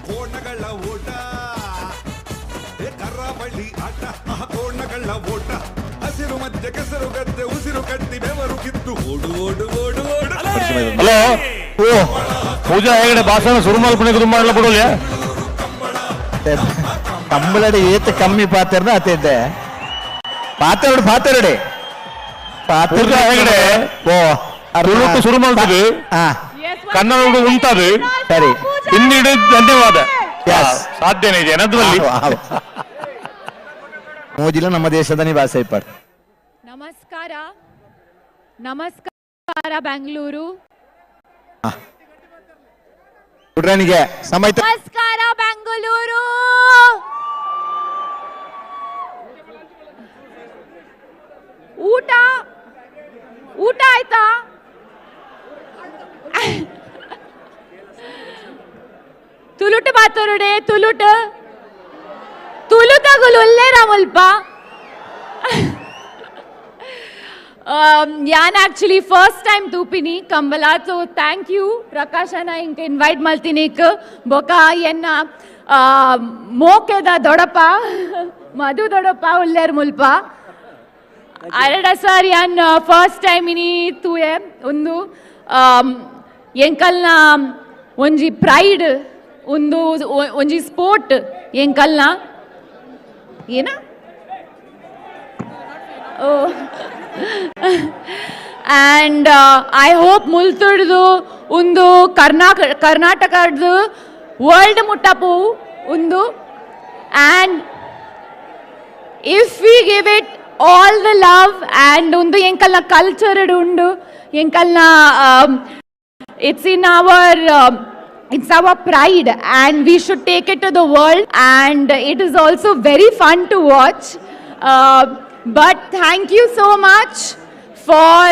ಕೋಣಗಳ ಓಟ, ಕರಾವಳಿ ಆಟ, ಕೋಣಗಳ ಓಟ, ಹಸಿರು ಮಧ್ಯೆ ಕೆಸರು ಗದ್ದೆ ಉಸಿರು ಕಟ್ಟಿ ಬೆವರು ಕಿತ್ತು ಓಡು ಓಡು ಓಡು ಓಡು. ಹಲೋ, ಓ ಪೂಜಾ ಹೆಗಡೆ ಭಾಷಣ ಶುರು ಮಾಡ್ಕೊಂಡು ಮಾಡಲ ಬಿಡೋಲ್ಲ. ಕಂಬಳಡಿ ಏತ ಕಮ್ಮಿ ಪಾತ್ರ ಅತಿದ್ದೆ ಪಾತೆರಡು ಪಾತೆರಡೆ ಪೂಜಾ ಹೆಗಡೆ ಓ ತುಳುಟು ಶುರು ಮಾಡ್ತದೆ, ಕನ್ನಡ ಉಂಟದು ಸರಿ. ಇನ್ನಿಡು ಧನ್ಯವಾದ. ಸಾಧ್ಯನೇ ಇದೆ ಅನ್ನೋದ್ರಲ್ಲಿ ಮೋಜಿಲ ನಮ್ಮ ದೇಶದ ನಿವಾಸ ಇಪ್ಪಾಡು. ನಮಸ್ಕಾರ, ನಮಸ್ಕಾರ ಬೆಂಗಳೂರು. ಹುಡ್ರನಿಗೆ ಸಮಯ. ನಮಸ್ಕಾರ ಬೆಂಗಳೂರು. ಊಟ ಊಟ ಆಯ್ತಾ? ತುಳುಟು ಮಾತಾಡೋಡೆ ತುಳುಟು ತುಳುತಗುಲು ಒಳ್ಳೆರ ಮುಲ್ಪ. ഞാൻ ആക്ച്വലി ഫസ്റ്റ് ടൈം തൂപ്പിനി ಕಂಬಳ. ಸೊ ಥ್ಯಾಂಕ್ ಯು ಪ್ರಕಾಶನ ಇಂಕ ಇನ್ವೈಟ್ ಮಲ್ತಿನಿಕ್ ಬೊಕ ಎನ್ನ ಮೋಕೆದ ದೊಡಪ ಮಧು ದೊಡಪ ಉಲ್ಲೇರ್ ಮುಲ್ಪ ಅರಡ ಸರ್ ಯಾನ್ ಫಸ್ಟ್ ಟೈಮ್ ಇನಿ ತೂಯೆ ಒಂದು ಎಂಕಲ್ನ ಒಂಜಿ ಪ್ರೈಡ್ ಒಂದು ಒಂಜಿ ಸ್ಪೋರ್ಟ್ ಎಂಕಲ್ನ ಏನ ಆ್ಯಂಡ್ ಐ ಹೋಪ್ ಮುಲ್ತುಡ್ದು ಒಂದು ಕರ್ನಾಟಕದ್ದು ವರ್ಲ್ಡ್ ಮುಟ್ಟಪು ಉಂದು and if we give it all the love and ಒಂದು ಎಂಕಲ್ನ ಕಲ್ಚರ್ಡ್ ಉಂಡು ಎಂಕಲ್ನ it's our pride and we should take it to the world, and it is also very fun to watch. But thank you so much for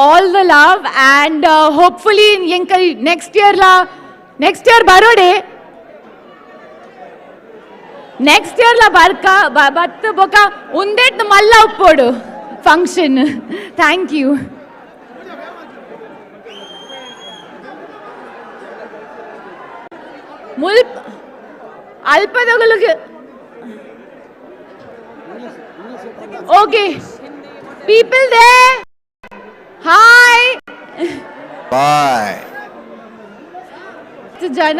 all the love, and hopefully next year barode next year la barka battu boka undet malla uppodu function. Thank you. ಮುಲ್ಪ ಅಲ್ಪದಗಳಿಗೆ okay people they hi bye ಜನ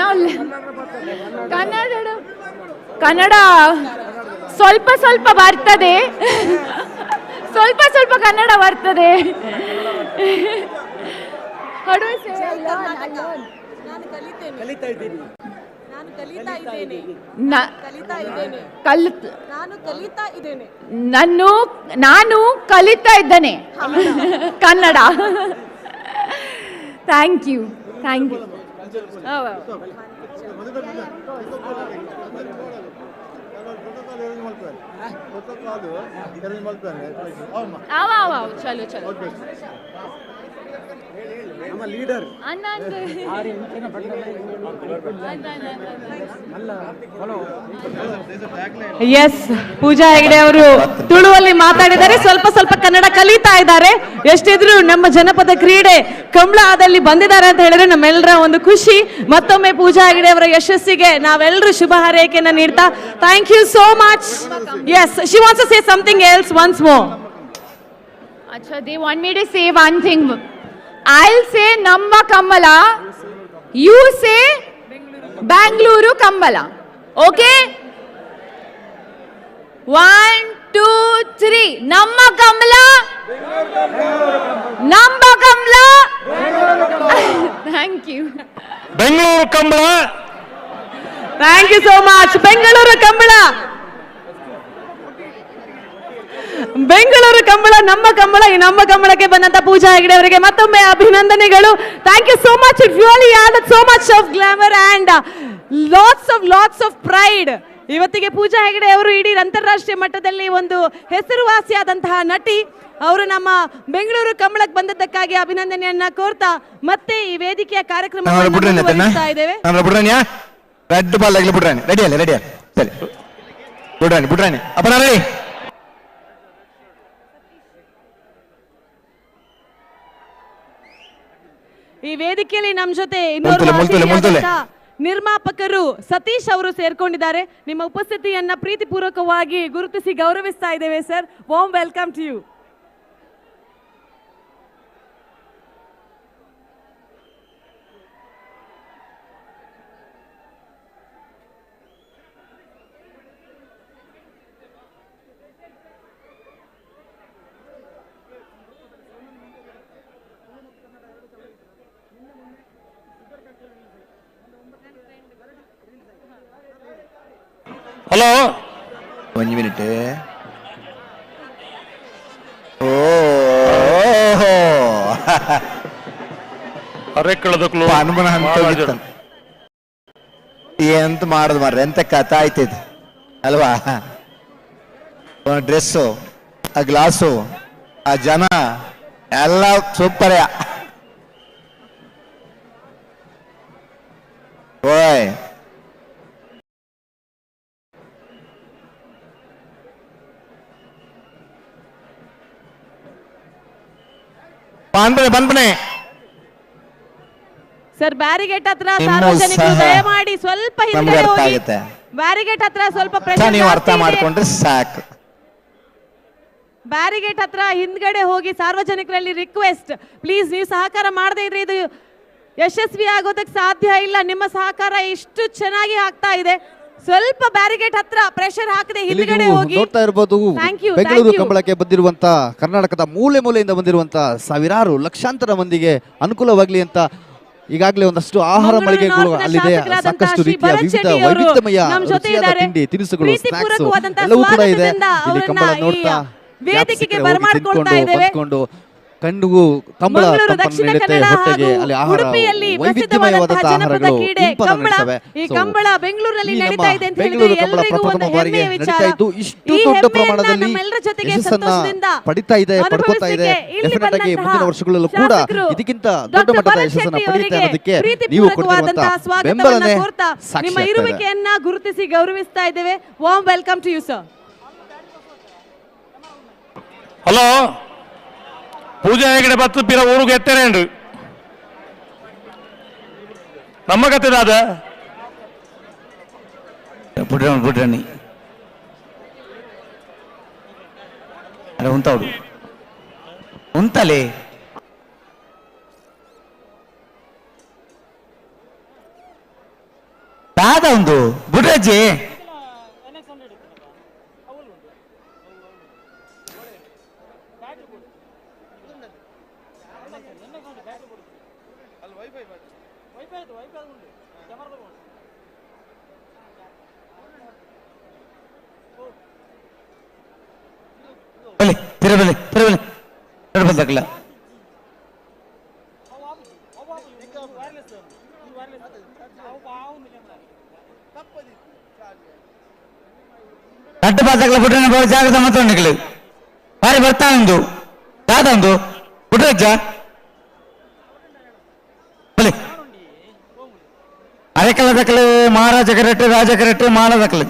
ಕನ್ನಡ ಸ್ವಲ್ಪ ಸ್ವಲ್ಪ ಬರ್ತದೆ ಸ್ವಲ್ಪ ಸ್ವಲ್ಪ ಕನ್ನಡ ಬರ್ತದೆ ನಾನು ಕಲಿತಾ ಇದ್ದೇನೆ ಕನ್ನಡ. Thank you. ಚಲೋ ಚಲೋ ಲೀಡರ್ ಎಸ್, ಪೂಜಾ ಹೆಗಡೆ ಅವರು ತುಳುವಲ್ಲಿ ಮಾತಾಡಿದ್ದಾರೆ, ಸ್ವಲ್ಪ ಸ್ವಲ್ಪ ಕನ್ನಡ ಕಲಿತಾ ಇದ್ದಾರೆ. ಎಷ್ಟಿದ್ರು ನಮ್ಮ ಜನಪದ ಕ್ರೀಡೆ ಕಂಬಳದಲ್ಲಿ ಬಂದಿದ್ದಾರೆ ಅಂತ ಹೇಳಿದ್ರೆ ನಮ್ಮೆಲ್ಲರ ಒಂದು ಖುಷಿ. ಮತ್ತೊಮ್ಮೆ ಪೂಜಾ ಹೆಗಡೆ ಅವರ ಯಶಸ್ಸಿಗೆ ನಾವೆಲ್ಲರೂ ಶುಭ ಹಾರೈಕೆಯನ್ನ ನೀಡ್ತಾ thank you so much. Yes, she wants to say something else once more. Acha, they want me to say one thing. I'll say Namma Kambala. You say Bangalore Kambala. Okay? 1, 2, 3. Namma Kambala. Namma Kambala. Thank you. Bengaluru Kambala. Thank you so much. Bengaluru Kambala. Bengaluru Kambala ನಮ್ಮ ಕಂಬಳ. ಈ ನಮ್ಮ ಕಂಬಳಕ್ಕೆ ಬಂದಂತ ಪೂಜಾ ಹೆಗಡೆ ಅವರಿಗೆ ಮತ್ತೊಮ್ಮೆ ಅಭಿನಂದನೆಗಳು. Thank you so much. It really added so much of glamour and lots of pride. ಇವತ್ತಿಗೆ ಪೂಜಾ ಹೆಗಡೆ ಅವರು ಇಡೀ ಅಂತಾರಾಷ್ಟ್ರೀಯ ಮಟ್ಟದಲ್ಲಿ ಒಂದು ಹೆಸರುವಾಸಿಯಾದಂತಹ ನಟಿ. ಅವರು ನಮ್ಮ ಬೆಂಗಳೂರು ಕಂಬಳಕ್ಕೆ ಬಂದದ್ದಕ್ಕಾಗಿ ಅಭಿನಂದನೆಯನ್ನ ಕೋರ್ತಾ ಮತ್ತೆ ಈ ವೇದಿಕೆಯ ಕಾರ್ಯಕ್ರಮವನ್ನು ಮುಂದುವರಿಸ್ತಾ ಇದ್ದೇವೆ. ರೆಡ್ ಬಾಲ್ ಆಗಲಿ ಬಿಡ್ರಾನಿ. ರೆಡಿ ಸರಿ ಬಿಡ್ರಾನಿ ಅಪ್ಪ ರೆಡಿ. ಈ ವೇದಿಕೆಯಲ್ಲಿ ನಮ್ಮ ಜೊತೆ ನಿರ್ಮಾಪಕರು ಸತೀಶ್ ಅವರು ಸೇರ್ಕೊಂಡಿದ್ದಾರೆ. ನಿಮ್ಮ ಉಪಸ್ಥಿತಿಯನ್ನ ಪ್ರೀತಿಪೂರ್ವಕವಾಗಿ ಗುರುತಿಸಿ ಗೌರವಿಸ್ತಾ ಇದ್ದೇವೆ sir. Warm welcome to you. Hello, ಒಂದು ಮಿನಿಟ್. ಓ ಅರೆಕ್ಕಳದಕ್ಕೂ ಅನುಮಾನ ಅಂತ ಎಂತ ಮಾಡುದು ಮಾರ್ರೆ, ಎಂತ ಕಥೆ ಆಯ್ತಿದ್ ಅಲ್ವಾ? ಡ್ರೆಸ್ಸು, ಆ ಗ್ಲಾಸು, ಆ ಜನ ಎಲ್ಲ ಸೂಪರ್. ಓಯ್ ಬಂದ್ಬನೆ ಸರ್, ಬ್ಯಾರಿಗೇಟ್ ಹತ್ರ ಸಾರ್ವಜನಿಕರು ದಯಮಾಡಿ ಸ್ವಲ್ಪ ಹಿಂದೆ ಹೋಗಿ. ಬ್ಯಾರಿಗೇಟ್ ಹತ್ರ ಸ್ವಲ್ಪ ನೀವು ಅರ್ಥ ಮಾಡ್ಕೊಂಡ್ರೆ ಸಾಕು. ಬ್ಯಾರಿಗೇಟ್ ಹತ್ರ ಹಿಂದ್ಗಡೆ ಹೋಗಿ ಸಾರ್ವಜನಿಕರಲ್ಲಿ ರಿಕ್ವೆಸ್ಟ್, ಪ್ಲೀಸ್ ನೀವು ಸಹಕಾರ ಮಾಡದೇ ಇದ್ರೆ ಇದು ಯಶಸ್ವಿ ಆಗೋದಕ್ಕೆ ಸಾಧ್ಯ ಇಲ್ಲ. ನಿಮ್ಮ ಸಹಕಾರ ಇಷ್ಟು ಚೆನ್ನಾಗಿ ಆಗ್ತಾ ಇದೆ. ಸ್ವಲ್ಪ ಬ್ಯಾರಿಗೇಟ್ ಹತ್ರ ಪ್ರೆಷರ್ ಹಾಕದೆ ಹಿಂದ್ಗಡೆ ಹೋಗಿ. ನೋಡ್ತಾ ಇರಬಹುದು ಬೆಂಗಳೂರು ಕಂಬಳಕ್ಕೆ ಬಂದಿರುವಂತ ಕರ್ನಾಟಕದ ಮೂಲೆ ಮೂಲೆಯಿಂದ ಬಂದಿರುವಂತ ಸಾವಿರಾರು ಲಕ್ಷಾಂತರ ಮಂದಿಗೆ ಅನುಕೂಲವಾಗಲಿ ಅಂತ ಈಗಾಗಲೇ ಒಂದಷ್ಟು ಆಹಾರ ಮಳಿಗೆಗಳು ಅಲ್ಲಿದೆ, ಸಾಕಷ್ಟು ರೀತಿಯ ವಿವಿಧ ವೈವಿಧ್ಯಮಯ ರುಚಿಯಾದ ತಿಂಡಿ ತಿನಿಸುಗಳು, ಸ್ನಾಕ್ಸ್ ಎಲ್ಲವೂ ಕೂಡ ಇದೆ. ಇಲ್ಲಿ ಕಂಬಳ ನೋಡ್ತಾ ವೇದಿಕೆಗೆ ಬರಮಾಡ್ಕೊಳ್ತಾ ಇದ್ದೇವೆ. ಬಂದ್ಕೊಂಡು ಕಣ್ಣು ಕಂಬಳ ತಂಪನ್ನು ನೀಡುತ್ತೆ ಹೊಟ್ಟೆಗೆ. ಅಲ್ಲಿ ಆಹಾರ ವೈವಿಧ್ಯಮಯವಾದಂತಹ ಆಹಾರಗಳು ಇಂಪಾಗಿರ್ತವೆ. ಈ ಕಂಬಳ ಬೆಂಗಳೂರಿನಲ್ಲಿ ನಡೀತಾ ಇದೆ ಅಂತ ಹೇಳಿದ್ರೆ ಬೆಂಗಳೂರು ಕಂಬಳ ಪ್ರಥಮ ಬಾರಿಗೆ ನಡೀತಾ ಇದ್ದು ಇಷ್ಟು ದೊಡ್ಡ ಪ್ರಮಾಣದಲ್ಲಿ ಯಶಸ್ಸನ್ನ ಪಡಿತಾ ಇದೆ, ಪಡ್ಕೋತಾ ಇದೆ. ಡೆಫಿನೆಟ್ ಆಗಿ ಮುಂದಿನ ವರ್ಷಗಳಲ್ಲೂ ಕೂಡ ಇದಕ್ಕಿಂತ ದೊಡ್ಡ ಮಟ್ಟದ ಯಶಸ್ಸನ್ನ ಪಡೆಯುತ್ತೆ ಅನ್ನೋದಕ್ಕೆ ನೀವು ಕೊಡ್ತಿರುವಂತಹ ಬೆಂಬಲನೇ ಸಾಕ್ಷಿ. ನಿಮ್ಮ ಇರುವಿಕೆಯನ್ನ ಗುರುತಿಸಿ ಗೌರವಿಸ್ತಾ ಇದ್ದೇವೆ. Warm welcome to you sir. Hello, Pooja Hegde ಬತ್ತು ಪಿರ ಊರಿಗೆ ಎತ್ತರೇನ್ರಿ ನಮ್ಮ ಕತೆದಾದ ಬಿಡ್ರನಿ ಅಲ್ಲ ಉಂಟವಡು ಉಂಟಲೇ ದಾದ ಒಂದು ಬಿಡ್ರಜ್ಜಿ ತಿರುಬಲಿ ತಿರುಬಲಿ ನಡ್ಬಂದಾಗಲ್ಲ ಅಡ್ಡ ಬಾದಾಗಲ್ಲ ಬಿಟ್ರೆ ಜಾಗದ ಮಾತಾಡಲಿ ಬಾರಿ ಬರ್ತಾ ಒಂದು ದಾದ ಒಂದು ಬಿಟ್ರಜ್ಜ ಬಲಿ ಅರೆಕಲ್ಲ ದಕ್ಕಲೆ ಮಹಾರಾಜ ಕರೆಕ್ಟ್ ರಾಜ ಕರೆಕ್ಟ್ ಮಾಲ ದಕ್ಕಲೆ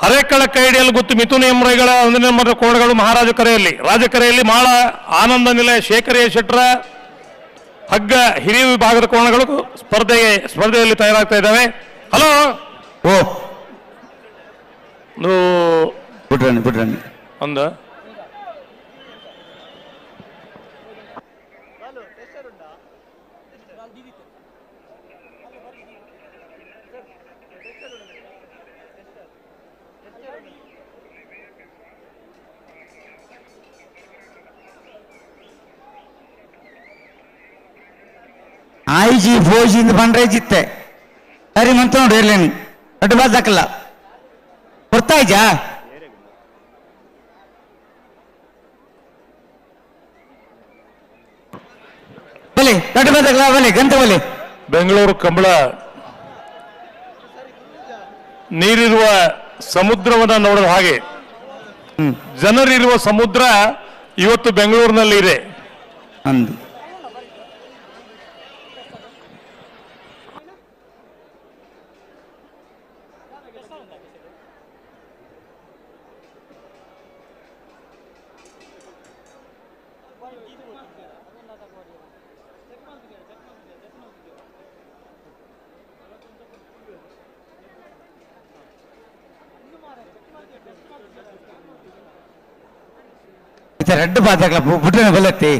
ಹರೇಕಳ ಕೈಡಿಯಲ್ಲಿ ಗೊತ್ತು ಮಿಥುನ ಎಮ್ರೈಗಳ 1ನೇ ನಂಬರ್ ಕೋಣಗಳು ಮಹಾರಾಜ ಕರೆಯಲ್ಲಿ ರಾಜಕರೆಯಲ್ಲಿ ಮಾಳ ಆನಂದ ನಿಲಯ ಶೇಖರಿಯ ಶೆಟ್ರ ಹಗ್ಗ ಹಿರಿಯ ವಿಭಾಗದ ಕೋಣಗಳು ಸ್ಪರ್ಧೆಯಲ್ಲಿ ತಯಾರಾಗ್ತಾ ಇದ್ದಾವೆ. ಹಲೋ ಓ ಬಿಡ್ರನಿ ಒಂದು ಆಯ್ಜಿ ಭೋಜಿಂದ ಬಂಡ್ರೆ ಜಿತ್ತೆ ಸರಿ ಮಂತ ನೋಡಿ ಇರ್ಲೇನು ಅಡ್ಡು ಬಾದ್ ಹಾಕಲ್ಲ ಬರ್ತಾಯ್ಜಾ ಬಲಿ ಅಡ್ಡು ಬಾದ್ ಹಾಕಲ್ಲ ಬಲಿ ಗಂತ ಬಲಿ ಬೆಂಗಳೂರು ಕಂಬಳ ನೀರಿರುವ ಸಮುದ್ರವನ್ನ ನೋಡೋದು ಹಾಗೆ ಜನರಿರುವ ಸಮುದ್ರ ಇವತ್ತು ಬೆಂಗಳೂರಿನಲ್ಲಿ ಇದೆ ಅಂದು ரெண்டு பார்த்தாக்கலாம் புட்டு பலத்தி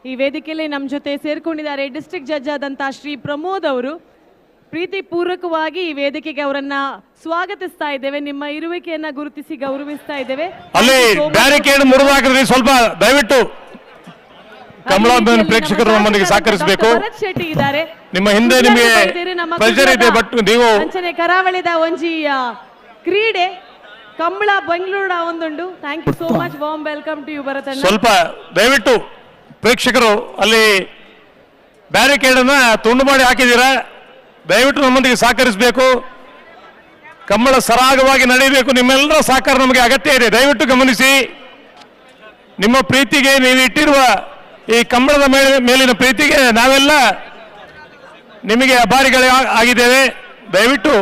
ಈ ವೇದಿಕೆಯಲ್ಲಿ ನಮ್ಮ ಜೊತೆ ಸೇರ್ಕೊಂಡಿದ್ದಾರೆ ಡಿಸ್ಟ್ರಿಕ್ಟ್ ಜಡ್ಜ್ ಆದಂತಹ ಶ್ರೀ ಪ್ರಮೋದ್ ಅವರು. ಪ್ರೀತಿ ಪೂರ್ವಕವಾಗಿ ಈ ವೇದಿಕೆಗೆ ಅವರನ್ನ ಸ್ವಾಗತಿಸ್ತಾ ಇದ್ದೇವೆ. ನಿಮ್ಮ ಇರುವಿಕೆಯನ್ನ ಗುರುತಿಸಿ ಗೌರವಿಸ್ತಾ ಇದ್ದೇವೆ. ಅಲ್ಲಿ ಬ್ಯಾರಿಕೇಡ್ ಮುರಿದಾಕಿದ್ರಿ ಸ್ವಲ್ಪ ದಯವಿಟ್ಟು ಕಮಲಾಬೆನ್ ಪ್ರೇಕ್ಷಕರು ನಮ್ಮೊಂದಿಗೆ ಸಹಕರಿಸಬೇಕು. ನಿಮ್ಮ ಹಿಂದೆ ನಿಮಗೆ ಪ್ರೆಷರ್ ಇದೆ, ಬಟ್ ನೀವು ಕರಾವಳಿದ ಒಂಜಿ ಕ್ರೀಡೆ ಕಂಬಳ ಬೆಂಗಳೂರ ಒಂದುಂಡು. Thank you so much. Warm welcome to you ಭರತಣ್ಣ. ಸ್ವಲ್ಪ ದಯವಿಟ್ಟು ಪ್ರೇಕ್ಷಕರು ಅಲ್ಲಿ ಬ್ಯಾರಿಕೇಡ್ ಅನ್ನ ತುಂಡು ಮಾಡಿ ಹಾಕಿದ್ದೀರಾ, ದಯವಿಟ್ಟು ನಮ್ಮೊಂದಿಗೆ ಸಹಕರಿಸಬೇಕು. ಕಂಬಳ ಸರಾಗವಾಗಿ ನಡೆಯಬೇಕು. ನಿಮ್ಮೆಲ್ಲರ ಸಹಕಾರ ನಮಗೆ ಅಗತ್ಯ ಇದೆ, ದಯವಿಟ್ಟು ಗಮನಿಸಿ. ನಿಮ್ಮ ಪ್ರೀತಿಗೆ ನೀವು ಇಟ್ಟಿರುವ ಈ ಕಂಬಳದ ಮೇಲಿನ ಪ್ರೀತಿಗೆ ನಾವೆಲ್ಲ ನಿಮಗೆ ಅಭಾರಿಗಳೇ ಆಗಿದ್ದೇವೆ. ದಯವಿಟ್ಟು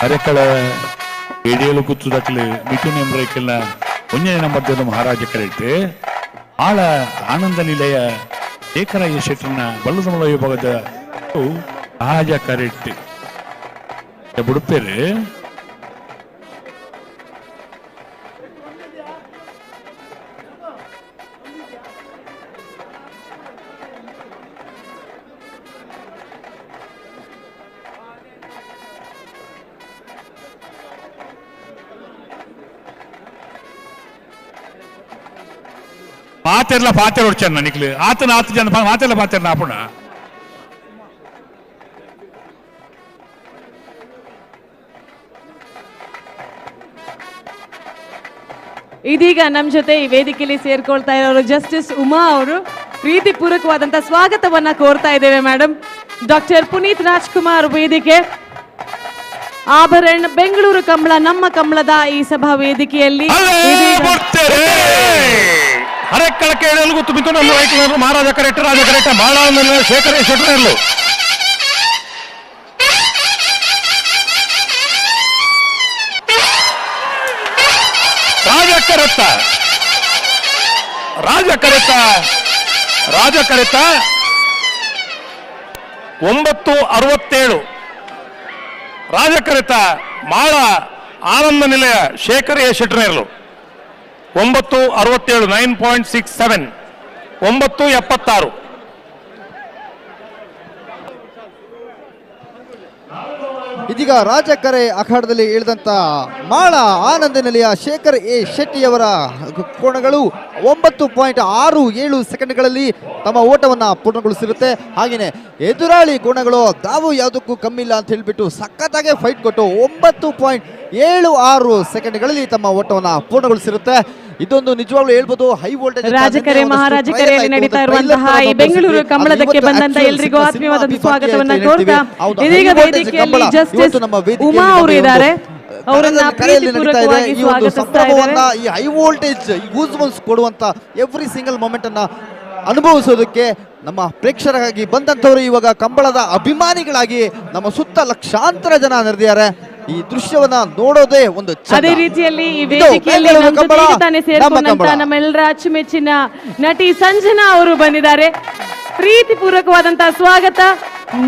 ಅರೆಕಳ ಎಡಿಯಲು ಕುತ್ತುದಕ್ಲೆ ಮಿಥುನ್ ಎಂಬ್ರೈಕೆಲ್ಲ ಒಂಜನೇ ನಂಬರ್ದ ಮಹಾರಾಜ ಕರೆಕ್ಟ್ ಆಳ ಆನಂದ ನಿಲಯ ಶೇಖರಯ್ಯ ಶೆಟ್ಟರ್ನ ಬಲ್ಲದಮಲ ವಿಭಾಗದ ಮಹಾರಾಜ ಕರೆಕ್ಟ್ ಬುಡುಪೇರು ಪಾತೆರ್ಲ ಪಾತೆರ್ ಹೊಡ್ಚನ್ನ ನಿಕ್ಲು ಆತನ ಆತ ಜನ ಮಾತೆಲ್ಲ ಪಾತೆರ್ನ ಆಪುಣ ಇದೀಗ ನಮ್ಮ ಜೊತೆ ಈ ವೇದಿಕೆಯಲ್ಲಿ ಸೇರ್ಕೊಳ್ತಾ ಇರೋರು ಜಸ್ಟಿಸ್ ಉಮಾ ಅವರು ಪ್ರೀತಿ ಪೂರ್ವಕವಾದಂತ ಸ್ವಾಗತವನ್ನ ಕೋರ್ತಾ ಇದ್ದೇವೆ ಮೇಡಮ್. ಡಾಕ್ಟರ್ ಪುನೀತ್ ರಾಜ್ಕುಮಾರ್ ವೇದಿಕೆ ಆಭರಣ ಬೆಂಗಳೂರು ಕಂಬಳ ನಮ್ಮ ಕಂಬಳದ ಈ ಸಭಾ ವೇದಿಕೆಯಲ್ಲಿ ಅರೆಕ್ಕಳಕ್ಕೆ ಹೇಳಲು ಗೊತ್ತು ಮಿಥುನ್ ಮಹಾರಾಜ ಕರೆಕ್ಟ್ ರಾಜ ಕರೆಕ್ಟ್ ಬಾಳ ಶೇಖರ ಶೆಟ್ಟರ್ಲು ರಾಜ ಕರೆತ 9:67 ರಾಜ ಕರೆತ ಮಾಳ ಆನಂದ ನಿಲಯ ಶೇಖರ ಶೆಟ್ಟರ್ಲು 9:67 9.67 9:76 ಇದೀಗ ರಾಜಕರೆ ಅಖಾಡದಲ್ಲಿ ಇಳಿದಂತ ಮಾಳ ಆನಂದ ನಿಲಯ ಶೇಖರ್ ಎ ಶೆಟ್ಟಿಯವರ ಕೋಣಗಳು 9.67 ಸೆಕೆಂಡ್ಗಳಲ್ಲಿ ತಮ್ಮ ಓಟವನ್ನ ಪೂರ್ಣಗೊಳಿಸಿರುತ್ತೆ. ಹಾಗೆಯೇ ಎದುರಾಳಿ ಕೋಣಗಳು ತಾವು ಯಾವುದಕ್ಕೂ ಕಮ್ಮಿ ಇಲ್ಲ ಅಂತ ಹೇಳಿಬಿಟ್ಟು ಸಖತ್ತಾಗೆ ಫೈಟ್ ಕೊಟ್ಟು 9.76 ಸೆಕೆಂಡ್ಗಳಲ್ಲಿ ತಮ್ಮ ಓಟವನ್ನ ಪೂರ್ಣಗೊಳಿಸಿರುತ್ತೆ. ಇದೊಂದು ನಿಜವಾಗ್ಲೂ ಹೇಳ್ಬೋದು ಹೈ ವೋಲ್ಟೇಜ್ ರಾಜಕರೆ ಮಹಾರಾಜ ಕರೆಯಲ್ಲಿ ನಡೀತಾ ಇರುವಂತಹ ಈ ಬೆಂಗಳೂರು ಕಂಬಳದಕ್ಕೆ ಬಂದಂತ ಎಲ್ರಿಗೂ ಆತ್ಮೀಯವಾದ ಸ್ವಾಗತವನ್ನ ಕೋರ್ತಾ ಇದೀಗ ವೇದಿಕೆಯಲ್ಲಿ ಜಸ್ಟಿಸ್ ಉಮಾ ಅವರು ಇದ್ದಾರೆ. ಅವರನ್ನ ಪ್ರೀತಿಪೂರ್ವಕವಾಗಿ ಸ್ವಾಗತಿಸ್ತಾ ಇದ್ದಾರೆ. ಈ ಹೈ ವೋಲ್ಟೇಜ್ ಗೂಸ್ಬಂಪ್ಸ್ ಕೊಡುವಂತ ಎವ್ರಿ ಸಿಂಗಲ್ ಮೊಮೆಂಟ್ ಅನ್ನ ಅನುಭವಿಸೋದಕ್ಕೆ ನಮ್ಮ ಪ್ರೇಕ್ಷಕರಾಗಿ ಬಂದಂತವರು ಇವಾಗ ಕಂಬಳದ ಅಭಿಮಾನಿಗಳಾಗಿ ನಮ್ಮ ಸುತ್ತ ಲಕ್ಷಾಂತರ ಜನ ನೆರೆದಿದ್ದಾರೆ. ಈ ದೃಶ್ಯವನ್ನ ನೋಡೋದೇ ಒಂದು ಅದೇ ರೀತಿಯಲ್ಲಿ ಈ ವೇದಿಕೆಯಲ್ಲಿ ತಾನೇ ಸೇರ್ಕೊಂಡಂತ ನಮ್ಮೆಲ್ಲರ ಅಚ್ಚುಮೆಚ್ಚಿನ ನಟಿ ಸಂಜನಾ ಅವರು ಬಂದಿದ್ದಾರೆ. ಪ್ರೀತಿಪೂರ್ವಕವಾದಂತಹ ಸ್ವಾಗತ.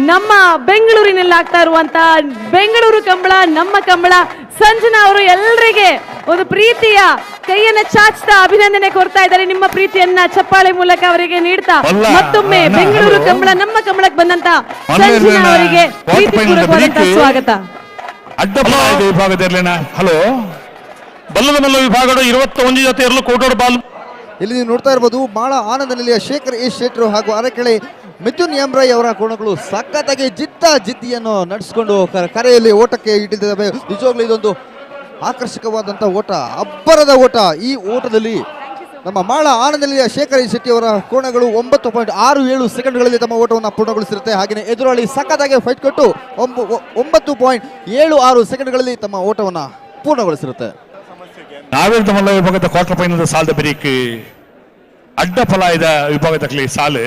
ನಮ್ಮ ಬೆಂಗಳೂರಿನಲ್ಲಿ ಆಗ್ತಾ ಇರುವಂತಹ ಬೆಂಗಳೂರು ಕಂಬಳ ನಮ್ಮ ಕಂಬಳ ಸಂಜನಾ ಅವರು ಎಲ್ಲರಿಗೆ ಒಂದು ಪ್ರೀತಿಯ ಕೈಯನ್ನ ಚಾಚ್ತಾ ಅಭಿನಂದನೆ ಕೊಡ್ತಾ ಇದ್ದಾರೆ. ನಿಮ್ಮ ಪ್ರೀತಿಯನ್ನ ಚಪ್ಪಾಳೆ ಮೂಲಕ ಅವರಿಗೆ ನೀಡ್ತಾ ಮತ್ತೊಮ್ಮೆ ಬೆಂಗಳೂರು ಕಂಬಳ ನಮ್ಮ ಕಂಬಳಕ್ಕೆ ಬಂದಂತ ಸಂಜನಾ ಅವರಿಗೆ ಪ್ರೀತಿಪೂರ್ವಕವಾದಂತಹ ಸ್ವಾಗತ. ಅಡ್ಡಪಲಾಯದ ವಿಭಾಗದಲ್ಲಿನ ಹಲೋ ಬಲ್ಲದ ಮಲ್ಲ ವಿಭಾಗದ 21 ಜೊತೆ ಇರಲು ಕೋಟೋಡ್ ಬಾಲ್ ಇಲ್ಲಿ ನೀವು ನೋಡ್ತಾ ಇರಬಹುದು ಮಾಳ ಆನಂದ ನಿಲಯ ಶೇಖರ್ ಎ ಶೆಟ್ರು ಹಾಗೂ ಅರೆಕೆಳೆ ಮಿಥುನ್ ಎಂಬ್ರಾಯ್ ಅವರ ಕೋಣಗಳು ಸಖತ್ತಾಗಿ ಜಿದ್ದಿಯನ್ನು ನಡೆಸಿಕೊಂಡು ಕರೆಯಲ್ಲಿ ಓಟಕ್ಕೆ ಇಟ್ಟಿದ್ದಾವೆ. ನಿಜವಾಗ್ಲೂ ಇದೊಂದು ಆಕರ್ಷಕವಾದಂಥ ಓಟ, ಅಬ್ಬರದ ಓಟ. ಈ ಓಟದಲ್ಲಿ ನಮ್ಮ ಮಾಳ ಆನಂದ ನಿಲಯ ಶೇಖರ್ ಎ ಶೆಟ್ಟಿ ಅವರ ಕೋಣಗಳು 9.67 ಸೆಕೆಂಡ್ಗಳಲ್ಲಿ ತಮ್ಮ ಓಟವನ್ನು ಪೂರ್ಣಗೊಳಿಸಿರುತ್ತೆ. ಹಾಗೆಯೇ ಎದುರಾಳಿ ಸಖತ್ತಾಗಿ ಫೈಟ್ ಕೊಟ್ಟು 9.76 ಸೆಕೆಂಡ್ಗಳಲ್ಲಿ ತಮ್ಮ ಓಟವನ್ನು ಪೂರ್ಣಗೊಳಿಸಿರುತ್ತೆ. ನಾವೇಂದ್ರ ಮಲ್ಲ ವಿಭಾಗದ ಕ್ವಾರ್ಟರ್ ಫೈನಲ್ ಸಾಲದ ಬೆರೀಕ್ ಅಡ್ಡಪಲಾಯದ ವಿಭಾಗದಲ್ಲಿ ಸಾಲು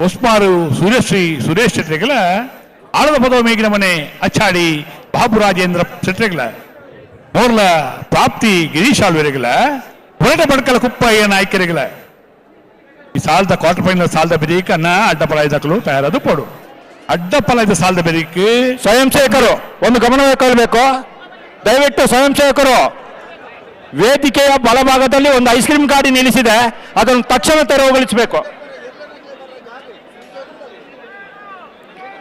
ಒಸ್ಮಾರು ಸುರೇಶ್ ಶೆಟ್ರಿಗಳ ಆಳದ ಪದವ ಮೇಗಿನ ಮನೆ ಅಚ್ಚಾಡಿ ಬಾಬು ರಾಜೇಂದ್ರ ಶೆಟ್ರಿಗಳ ಮೋರ್ಲ ಪ್ರಾಪ್ತಿ ಗಿರೀಶ್ ಆಳ್ವೆರೆಗಳ ಹೊರಟ ಬಡ್ಕಲ ಕುಪ್ಪಯ್ಯ ನಾಯ್ಕರೆಗಳ ಈ ಸಾಲದ ಕ್ವಾರ್ಟರ್ ಫೈನಲ್ ಸಾಲದ ಬೆರೀಕ್ ಅನ್ನ ಅಡ್ಡಪಲಾಯದಕ್ಕಲು ತಯಾರಾದ ಪೋಡು. ಅಡ್ಡಪಲಾಯದ ಸಾಲದ ಬೆರೀಕ್ ಸ್ವಯಂ ಸೇವಕರು ಒಂದು ಗಮನಬೇಕು. ದಯವಿಟ್ಟು ಸ್ವಯಂ ಸೇವಕರು ವೇದಿಕೆಯ ಬಲಭಾಗದಲ್ಲಿ ಒಂದು ಐಸ್ ಕ್ರೀಮ್ ಗಾಡಿ ನಿಲ್ಲಿಸಿದೆ, ಅದನ್ನು ತಕ್ಷಣ ತೆರವುಗೊಳಿಸಬೇಕು.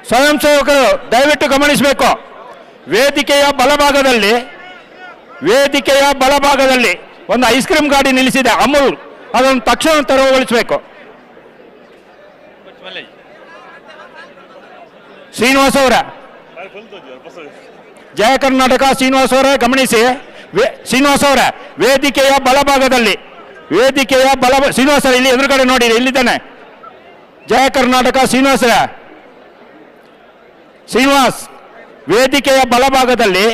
ಸ್ವಯಂ ಸೇವಕರು ದಯವಿಟ್ಟು ಗಮನಿಸಬೇಕು. ವೇದಿಕೆಯ ಬಲಭಾಗದಲ್ಲಿ ಒಂದು ಐಸ್ ಕ್ರೀಮ್ ಗಾಡಿ ನಿಲ್ಲಿಸಿದೆ ಅಮೂಲ್, ಅದನ್ನು ತಕ್ಷಣ ತೆರವುಗೊಳಿಸಬೇಕು. ಶ್ರೀನಿವಾಸ್ ಅವರ ಜಯ ಕರ್ನಾಟಕ ಶ್ರೀನಿವಾಸ್ ಅವರೇ ಗಮನಿಸಿ. ಶ್ರೀನಿವಾಸ್ ಅವರ ವೇದಿಕೆಯ ಬಲಭಾಗದಲ್ಲಿ ಶ್ರೀನಿವಾಸ ಇಲ್ಲಿ ಎದುರುಗಡೆ ನೋಡಿ, ಇಲ್ಲಿದ್ದಾನೆ ಜಯ ಕರ್ನಾಟಕ ಶ್ರೀನಿವಾಸ್ ವೇದಿಕೆಯ ಬಲಭಾಗದಲ್ಲಿ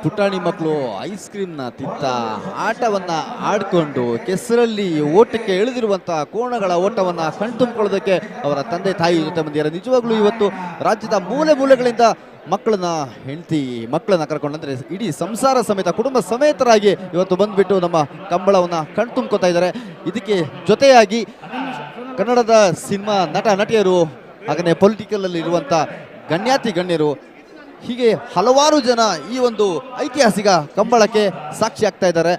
ಪುಟಾಣಿ ಮಕ್ಕಳು ಐಸ್ ಕ್ರೀಮ್ನ ತಿಂತ ಆಟವನ್ನ ಆಡ್ಕೊಂಡು ಕೆಸರಲ್ಲಿ ಓಟಕ್ಕೆ ಇಳಿದಿರುವಂತಹ ಕೋಣಗಳ ಓಟವನ್ನ ಕಣ್ತುಂಬಿಕೊಳ್ಳೋದಕ್ಕೆ ಅವರ ತಂದೆ ತಾಯಿ ಜೊತೆ ಬಂದಿದ್ದಾರೆ. ನಿಜವಾಗ್ಲೂ ಇವತ್ತು ರಾಜ್ಯದ ಮೂಲೆ ಮೂಲೆಗಳಿಂದ ಮಕ್ಕಳನ್ನ ಹೆಂಡತಿ ಮಕ್ಕಳನ್ನ ಕರ್ಕೊಂಡು ಅಂದ್ರೆ ಇಡೀ ಸಂಸಾರ ಸಮೇತ ಕುಟುಂಬ ಸಮೇತರಾಗಿ ಇವತ್ತು ಬಂದ್ಬಿಟ್ಟು ನಮ್ಮ ಕಂಬಳವನ್ನ ಕಣ್ತುಂಬ್ಕೋತಾ ಇದ್ದಾರೆ. ಇದಕ್ಕೆ ಜೊತೆಯಾಗಿ ಕನ್ನಡದ ಸಿನಿಮಾ ನಟ ನಟಿಯರು ಹಾಗೆಯೇ ಪೊಲಿಟಿಕಲ್ ಅಲ್ಲಿ ಇರುವಂತ ಗಣ್ಯಾತಿ ಗಣ್ಯರು ಹೀಗೆ ಹಲವಾರು ಜನ ಈ ಒಂದು ಐತಿಹಾಸಿಕ ಕಂಬಳಕ್ಕೆ ಸಾಕ್ಷಿ ಆಗ್ತಾ ಇದ್ದಾರೆ.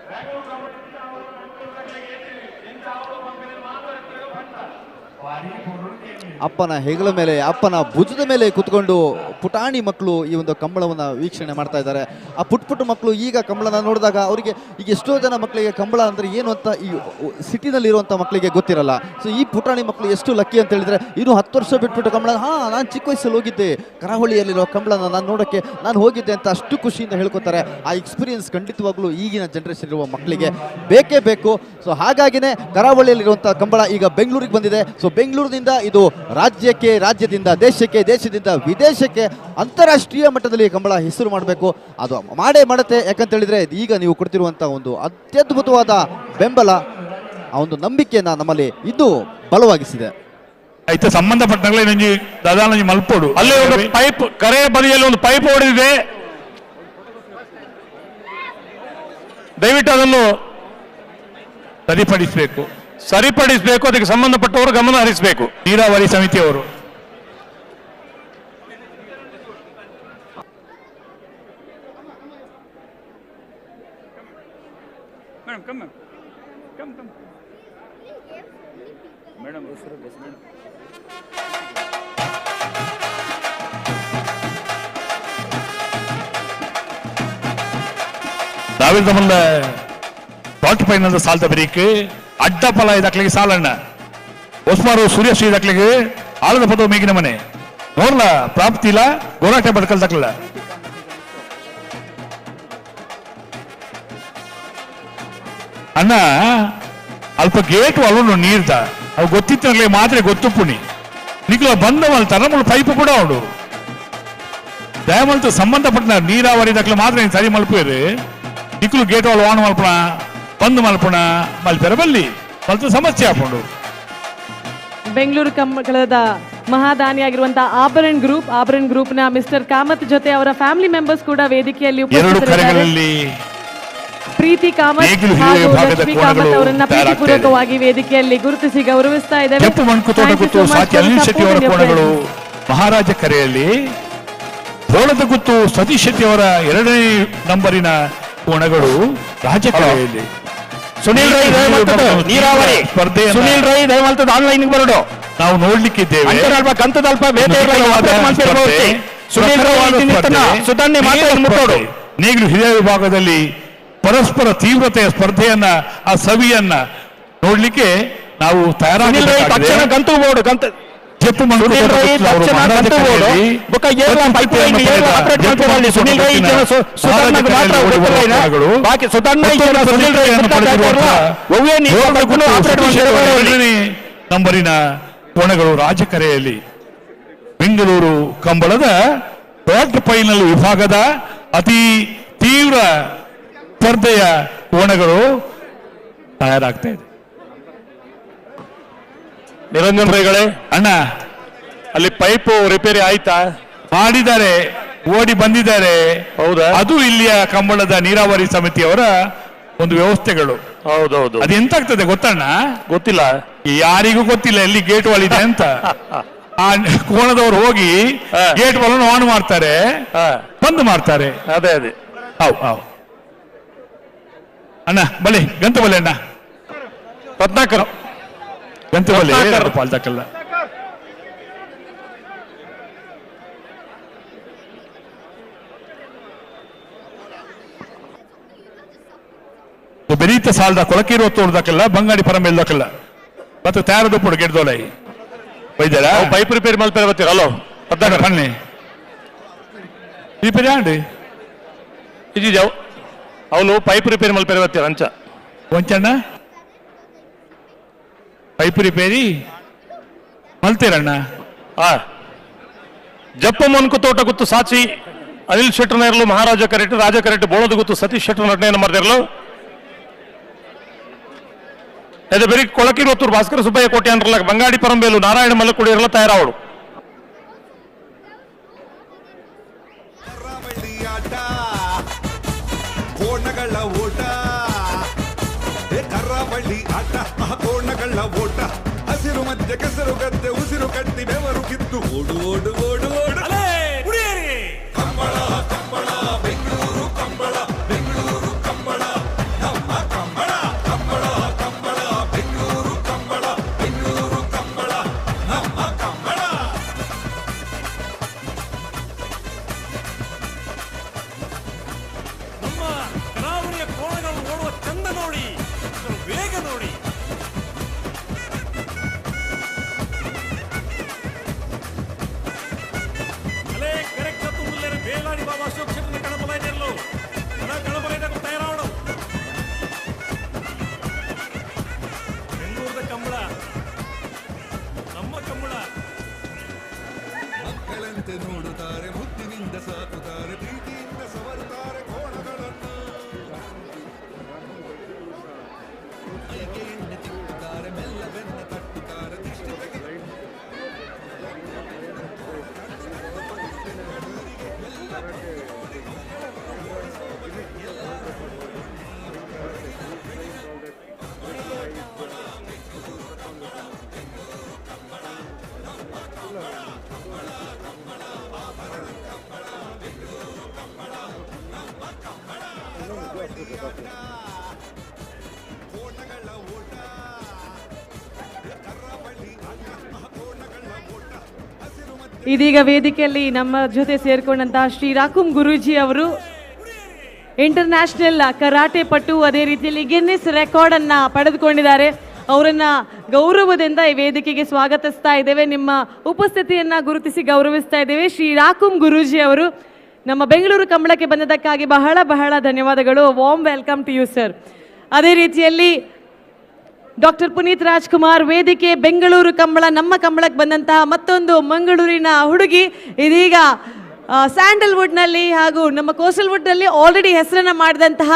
ಅಪ್ಪನ ಹೆಗಲ ಮೇಲೆ ಅಪ್ಪನ ಭುಜದ ಮೇಲೆ ಕುತ್ಕೊಂಡು ಪುಟಾಣಿ ಮಕ್ಕಳು ಈ ಒಂದು ಕಂಬಳವನ್ನು ವೀಕ್ಷಣೆ ಮಾಡ್ತಾ ಇದ್ದಾರೆ. ಆ ಪುಟ್ಟ ಮಕ್ಕಳು ಈಗ ಕಂಬಳನ ನೋಡಿದಾಗ ಅವರಿಗೆ ಈಗ ಎಷ್ಟೋ ಜನ ಮಕ್ಕಳಿಗೆ ಕಂಬಳ ಅಂದರೆ ಏನು ಅಂತ ಈ ಸಿಟಿನಲ್ಲಿರುವಂಥ ಮಕ್ಕಳಿಗೆ ಗೊತ್ತಿರಲ್ಲ. ಸೊ ಈ ಪುಟಾಣಿ ಮಕ್ಕಳು ಎಷ್ಟು ಲಕ್ಕಿ ಅಂತ ಹೇಳಿದ್ರೆ ಇನ್ನು 10 ವರ್ಷ ಬಿಟ್ಬಿಟ್ಟು ಕಂಬಳ ನಾನು ಚಿಕ್ಕ ವಯಸ್ಸಲ್ಲಿ ಹೋಗಿದ್ದೆ ಕರಾವಳಿಯಲ್ಲಿರೋ ಕಂಬಳನ ನಾನು ನೋಡೋಕ್ಕೆ ನಾನು ಹೋಗಿದ್ದೆ ಅಂತ ಅಷ್ಟು ಖುಷಿಯಿಂದ ಹೇಳ್ಕೊತಾರೆ. ಆ ಎಕ್ಸ್ಪೀರಿಯನ್ಸ್ ಖಂಡಿತವಾಗ್ಲೂ ಈಗಿನ ಜನರೇಷನ್ ಇರುವ ಮಕ್ಕಳಿಗೆ ಬೇಕೇ ಬೇಕು. ಸೊ ಹಾಗಾಗಿನೇ ಕರಾವಳಿಯಲ್ಲಿರುವಂಥ ಕಂಬಳ ಈಗ ಬೆಂಗಳೂರಿಗೆ ಬಂದಿದೆ. ಸೊ ಬೆಂಗಳೂರಿನಿಂದ ಇದು ರಾಜ್ಯಕ್ಕೆ, ರಾಜ್ಯದಿಂದ ದೇಶಕ್ಕೆ, ದೇಶದಿಂದ ವಿದೇಶಕ್ಕೆ, ಅಂತಾರಾಷ್ಟ್ರೀಯ ಮಟ್ಟದಲ್ಲಿ ಕಂಬಳ ಹೆಸರು ಮಾಡಬೇಕು. ಅದು ಮಾಡುತ್ತೆ. ಯಾಕಂತ ಹೇಳಿದ್ರೆ ಈಗ ನೀವು ಕೊಡ್ತಿರುವಂತಹ ಒಂದು ಅತ್ಯದ್ಭುತವಾದ ಬೆಂಬಲ, ಆ ಒಂದು ನಂಬಿಕೆಯನ್ನ ನಮ್ಮಲ್ಲಿ ಇನ್ನೂ ಬಲವಾಗಿಸಿದೆ. ಆಯ್ತು, ಸಂಬಂಧಪಟ್ಟಂಗೆ ನಂಜಿ ದಾದಾನ ಮಲ್ಪೋಡು ಅಲ್ಲೇ ಒಂದು ಪೈಪ್ ಕರೆ ಬದಿಯಲ್ಲಿ ಒಂದು ಪೈಪ್ ಹೊಡೆದಿದೆ. ದಯವಿಟ್ಟು ಅದನ್ನು ಸರಿಪಡಿಸಬೇಕು. ಅದಕ್ಕೆ ಸಂಬಂಧಪಟ್ಟವರು ಗಮನ ಹರಿಸಬೇಕು. ನೀರಾವರಿ ಸಮಿತಿಯವರು தாவில் தமிழ்ல ಕ್ವಾರ್ಟರ್ ಫೈನಲ್ ಸಾಲ್ದ ಬರೀಕ್ ಅಡ್ಡಪಲ ಇದಾಕ್ಲಿಗೆ ಸಾಲಣ್ಣ ಒಸ್ಮಾರು ಸೂರ್ಯಶ್ರೀ ಇದಾಕ್ಲಿಗೆ ಆಳದ ಪದವು ಮೇಗಿನ ಮನೆ ನೋಡ್ಲ ಪ್ರಾಪ್ತಿಲ ಗೋರಾಟ ಬದುಕಲ್ ದಕ್ಲ ಅಣ್ಣ ಅಲ್ಪ ಗೇಟು ಅಲ್ಲೂ ನೀರ್ದ ಅವು ಗೊತ್ತಿತ್ತಂಗ್ಲೆ ಮಾತ್ರ ಗೊತ್ತು ಪುಣಿ ನಿಕ್ಲ ಬಂದವಲ್ ತರಮಲ್ ಪೈಪ್ ಕೂಡ ಉಂಡು ದಯಮಲ್ತು ಸಂಬಂಧಪಟ್ಟ ನೀರಾವರಿ ದಕ್ಲ ಮಾತ್ರ ನೀನು ಸರಿ ಮಲ್ಪೇರು ನಿಕ್ಲು ಗೇಟ್ వాళ్ళు ವಾಣ ಮಲ್ಪಣ ಬಂದು ಮಲ್ಪಣ ಮಲ್ಪೆರ ಬಲ್ಲಿ ಮಲ್ತು ಸಮಸ್ಯೆ ಹಾಕೊಂಡು. ಬೆಂಗಳೂರು ಕಂಬಳದ ಮಹಾದಾನಿಯಾಗಿರುವಂತಹ ಆಭರಣ್ ಗ್ರೂಪ್ ನ ಮಿಸ್ಟರ್ ಕಾಮತ್ ಜೊತೆ ಅವರ ಫ್ಯಾಮಿಲಿ ಮೆಂಬರ್ಸ್ ಕೂಡ ವೇದಿಕೆಯಲ್ಲಿ ಉಪಸ್ಥಿತರಿದ್ದಾರೆ. ಪ್ರೀತಿ ಕಾಮತ್ ಹಾಗೂ ಲಕ್ಷ್ಮೀ ಕಾಮತ್ ಅವರನ್ನ ಪ್ರೀತಿಪೂರ್ವಕವಾಗಿ ವೇದಿಕೆಯಲ್ಲಿ ಗುರುತಿಸಿ ಗೌರವಿಸ್ತಾ ಇದ್ದೇವೆ. ಕೆಂಪು ಮಣ್ಕು ತೋಟಗುತ್ತು ಸಾಚಿ ಅನಿಲ್ ಶೆಟ್ಟಿ ಅವರ ಕೋಣಗಳು ಮಹಾರಾಜ ಕರೆಯಲ್ಲಿ, ಬೋಳದ ಗುತ್ತು ಸತೀಶ್ ಶೆಟ್ಟಿ ಅವರ 2ನೇ ನಂಬರಿನ ಕೋಣಗಳು ರಾಜಕೀಯದಲ್ಲಿ. ಸುನೀಲ್ ರೈ ನೀರಾವರಿ ಸ್ಪರ್ಧೆ ಸುನೀಲ್ ರೈ ದಯಮಾಡ್ತದೆ ಆನ್ಲೈನ್ ಬರೋದು ನಾವು ನೋಡ್ಲಿಕ್ಕಿದ್ದೇವೆ. ನೇಗಿಲು ಹಿರಿಯ ವಿಭಾಗದಲ್ಲಿ ಪರಸ್ಪರ ತೀವ್ರತೆಯ ಸ್ಪರ್ಧೆಯನ್ನ ಆ ಸವಿಯನ್ನ ನೋಡ್ಲಿಕ್ಕೆ ನಾವು ತಯಾರಾಗಿ ಗಂತು ಬೋರ್ಡ್ ಕೆಂಪು ನಂಬರಿನ ಕೋಣಗಳು ರಾಜಕರೆಯಲ್ಲಿ ಬೆಂಗಳೂರು ಕಂಬಳದ ಕ್ವಾರ್ಟರ್ ಫೈನಲ್ ವಿಭಾಗದ ಅತಿ ತೀವ್ರ ಸ್ಪರ್ಧೆಯ ಕೋಣಗಳು ತಯಾರಾಗ್ತಾ ಇದೆ. ನಿರಂಜನ್ ರೈಗಳೇ, ಅಣ್ಣ ಅಲ್ಲಿ ಪೈಪ್ ರಿಪೇರಿ ಆಯ್ತಾ? ಮಾಡಿದ್ದಾರೆ, ಓಡಿ ಬಂದಿದ್ದಾರೆ. ಹೌದಾ? ಅದು ಇಲ್ಲಿಯ ಕಂಬಳದ ನೀರಾವರಿ ಸಮಿತಿಯವರ ಒಂದು ವ್ಯವಸ್ಥೆಗಳು. ಹೌದೌದು. ಅದು ಎಂತಾಗ್ತದೆ ಗೊತ್ತಣ್ಣ? ಗೊತ್ತಿಲ್ಲ, ಯಾರಿಗೂ ಗೊತ್ತಿಲ್ಲ ಎಲ್ಲಿ ಗೇಟ್ ವಾಲ್ ಇದೆ ಅಂತ. ಆ ಕೋಣದವರು ಹೋಗಿ ಗೇಟ್ ವಾಲ್ ಆನ್ ಮಾಡ್ತಾರೆ, ಬಂದ್ ಮಾಡ್ತಾರೆ. ಅದೇ ಅದೇ ಹೌದು ಅಣ್ಣ. ಬಲೆ ಗಂತ ಬಲೆ ಅಣ್ಣ, ರತ್ನಾಕರ್ ಗಂತ ಬಲೆ ಪಾಲ್ದಾಕಲ್ಲ. ಬೆರೀತ ಸಾಲದ ಕೊಳಕಿರುವ ತೋಡ್ದಕ್ಕಲ್ಲ, ಬಂಗಾಡಿ ಪರಮೇಲ್ದಕ್ಕಲ್ಲ ಮತ್ತೆ ತಯಾರದು ಪುಡು ಗೆಡ್ದೋಲೈ ಬೈದಾರ ಪೈಪ್ ರಿಪೇರಿ ಮಲ್ಪೇರ್ ಬರ್ತೀರ ಅಲ್ಲೋ ಪದ್ದಾಕ ಬನ್ನಿ ರಿಪೇರಿ ಆಂಡಿ ಇದಿದ್ದಾವು ಅವನು ಪೈಪ್ ರಿಪೇರಿ ಮಲ್ಪೇರ್ ಬರ್ತೀರ ಅಂಚ ಕೊಂಚಣ್ಣ ಪೈಪ್ ರಿಪೇರಿ ಮಲ್ತೀರಣ್ಣ. ಜಪ್ಪ ಮನ್ಕು ತೋಟ ಗುತ್ತು ಸಾಚಿ ಅನಿಲ್ ಶೆಟ್ಟರ್ನ ಇರಲು ಮಹಾರಾಜ ಕರೆಕ್ಟ್ ರಾಜ ಕರೆಕ್ಟ್ ಬೋಳದು ಗೊತ್ತು ಸತೀಶ್ ಶೆಟ್ಟರ್ ನಟನೆಯನ್ನು ಮಾಡ್ತಿರಲು ಅದೇ ಬರೀ ಕೊಳಕಿ ಗೊತ್ತೂರು ಭಾಸ್ಕರ ಸುಬ್ಬಯ್ಯ ಕೋಟೆ ಅಂದ್ರಲ್ಲ ಬಂಗಾಡಿ ಪರಂಬೇಲು ನಾರಾಯಣ ಮಲ್ಲಕುಡಿ ಇರಲ್ಲ ತಯಾರಾವಳು ಕೋಣಗಳ ಓಟ ಕರಾವಳಿ ಆಟ ಕೋಣಗಳ ಓಟ ಹಸಿರು ಮಧ್ಯೆ ಕೆಸರು ಗದ್ದೆ ಉಸಿರು ಕಟ್ಟಿ ಬೆವರು ಕಿತ್ತು ಓಡು ಓಡು ಓಡು ಓಡು ಕಂಬಳ ಕಂಬಳ ಬೆಂಗಳೂರು ಕಂಬಳ ಬೆಂಗಳೂರು ಕಂಬಳ ನಮ್ಮ ಕಂಬಳ ಕಂಬಳ ಕಂಬಳ ಬೆಂಗಳೂರು ಕಂಬಳ ಬೆಂಗಳೂರು ಕಂಬಳ ನಮ್ಮ ಕಂಬಳ ನಮ್ಮ ಕರಾವಳಿಯ ಕೋಣಗಳು ಓಡುವ ಚಂದ ನೋಡಿ, ಇದರ ವೇಗ ನೋಡಿ. ಅಲೇ ಕರೆಕ್ಟ್ ತುಂಬುಲ್ಲೇರೆ ಬೇಲಾಡಿ ಬಾಬಾ ಅಶೋಕ್ ಶೆಟ್ಟರ್ನ ಕಣಬಲೈದೆಲ್ಲೋ ಕಣಬಲೈದಾಗ ತಯಾರಾವಡು ಬೆಂಗಳೂರದ ಕಂಬಳ ನಮ್ಮ ಕಂಬಳ. ಮಕ್ಕಳಂತೆ ನೋಡುತ್ತಾರೆ ಮುದ್ದಿನಿಂದ ಸಾಕುತ್ತಾರೆ ಪ್ರೀತಿಯಿಂದ ಸವರುತ್ತಾರೆ ಕೋಣಗಳನ್ನು ಮೈಗೆ ಎಣ್ಣೆ ತಿಕ್ಕುತ್ತಾರೆ ಮೆಲ್ಲ ಬೆನ್ನ ತಟ್ಟುತ್ತಾರೆ ದೃಷ್ಟಿ ತೆಗೆದು ಇದೀಗ ವೇದಿಕೆಯಲ್ಲಿ ನಮ್ಮ ಜೊತೆ ಸೇರ್ಕೊಂಡಂತಹ ಶ್ರೀ ರಾಕುಮ್ ಗುರೂಜಿ ಅವರು ಇಂಟರ್ನ್ಯಾಷನಲ್ ಕರಾಟೆ ಪಟು, ಅದೇ ರೀತಿಯಲ್ಲಿ ಗಿನ್ನಿಸ್ ರೆಕಾರ್ಡ್ ಅನ್ನ ಪಡೆದುಕೊಂಡಿದ್ದಾರೆ. ಅವರನ್ನ ಗೌರವದಿಂದ ಈ ವೇದಿಕೆಗೆ ಸ್ವಾಗತಿಸ್ತಾ ಇದ್ದೇವೆ. ನಿಮ್ಮ ಉಪಸ್ಥಿತಿಯನ್ನ ಗುರುತಿಸಿ ಗೌರವಿಸ್ತಾ ಇದ್ದೇವೆ. ಶ್ರೀ ರಾಕುಮ್ ಗುರೂಜಿ ಅವರು ನಮ್ಮ ಬೆಂಗಳೂರು ಕಂಬಳಕ್ಕೆ ಬಂದದಕ್ಕಾಗಿ ಬಹಳ ಬಹಳ ಧನ್ಯವಾದಗಳು. Warm welcome to you sir. ಅದೇ ರೀತಿಯಲ್ಲಿ ಡಾಕ್ಟರ್ ಪುನೀತ್ ರಾಜ್ಕುಮಾರ್ ವೇದಿಕೆ, ಬೆಂಗಳೂರು ಕಂಬಳ ನಮ್ಮ ಕಂಬಳಕ್ಕೆ ಬಂದಂತಹ ಮತ್ತೊಂದು ಮಂಗಳೂರಿನ ಹುಡುಗಿ, ಇದೀಗ ಸ್ಯಾಂಡಲ್ವುಡ್ನಲ್ಲಿ ಹಾಗೂ ನಮ್ಮ ಕೋಸ್ಟಲ್ವುಡ್ನಲ್ಲಿ ಆಲ್ರೆಡಿ ಹೆಸರನ್ನ ಮಾಡಿದಂತಹ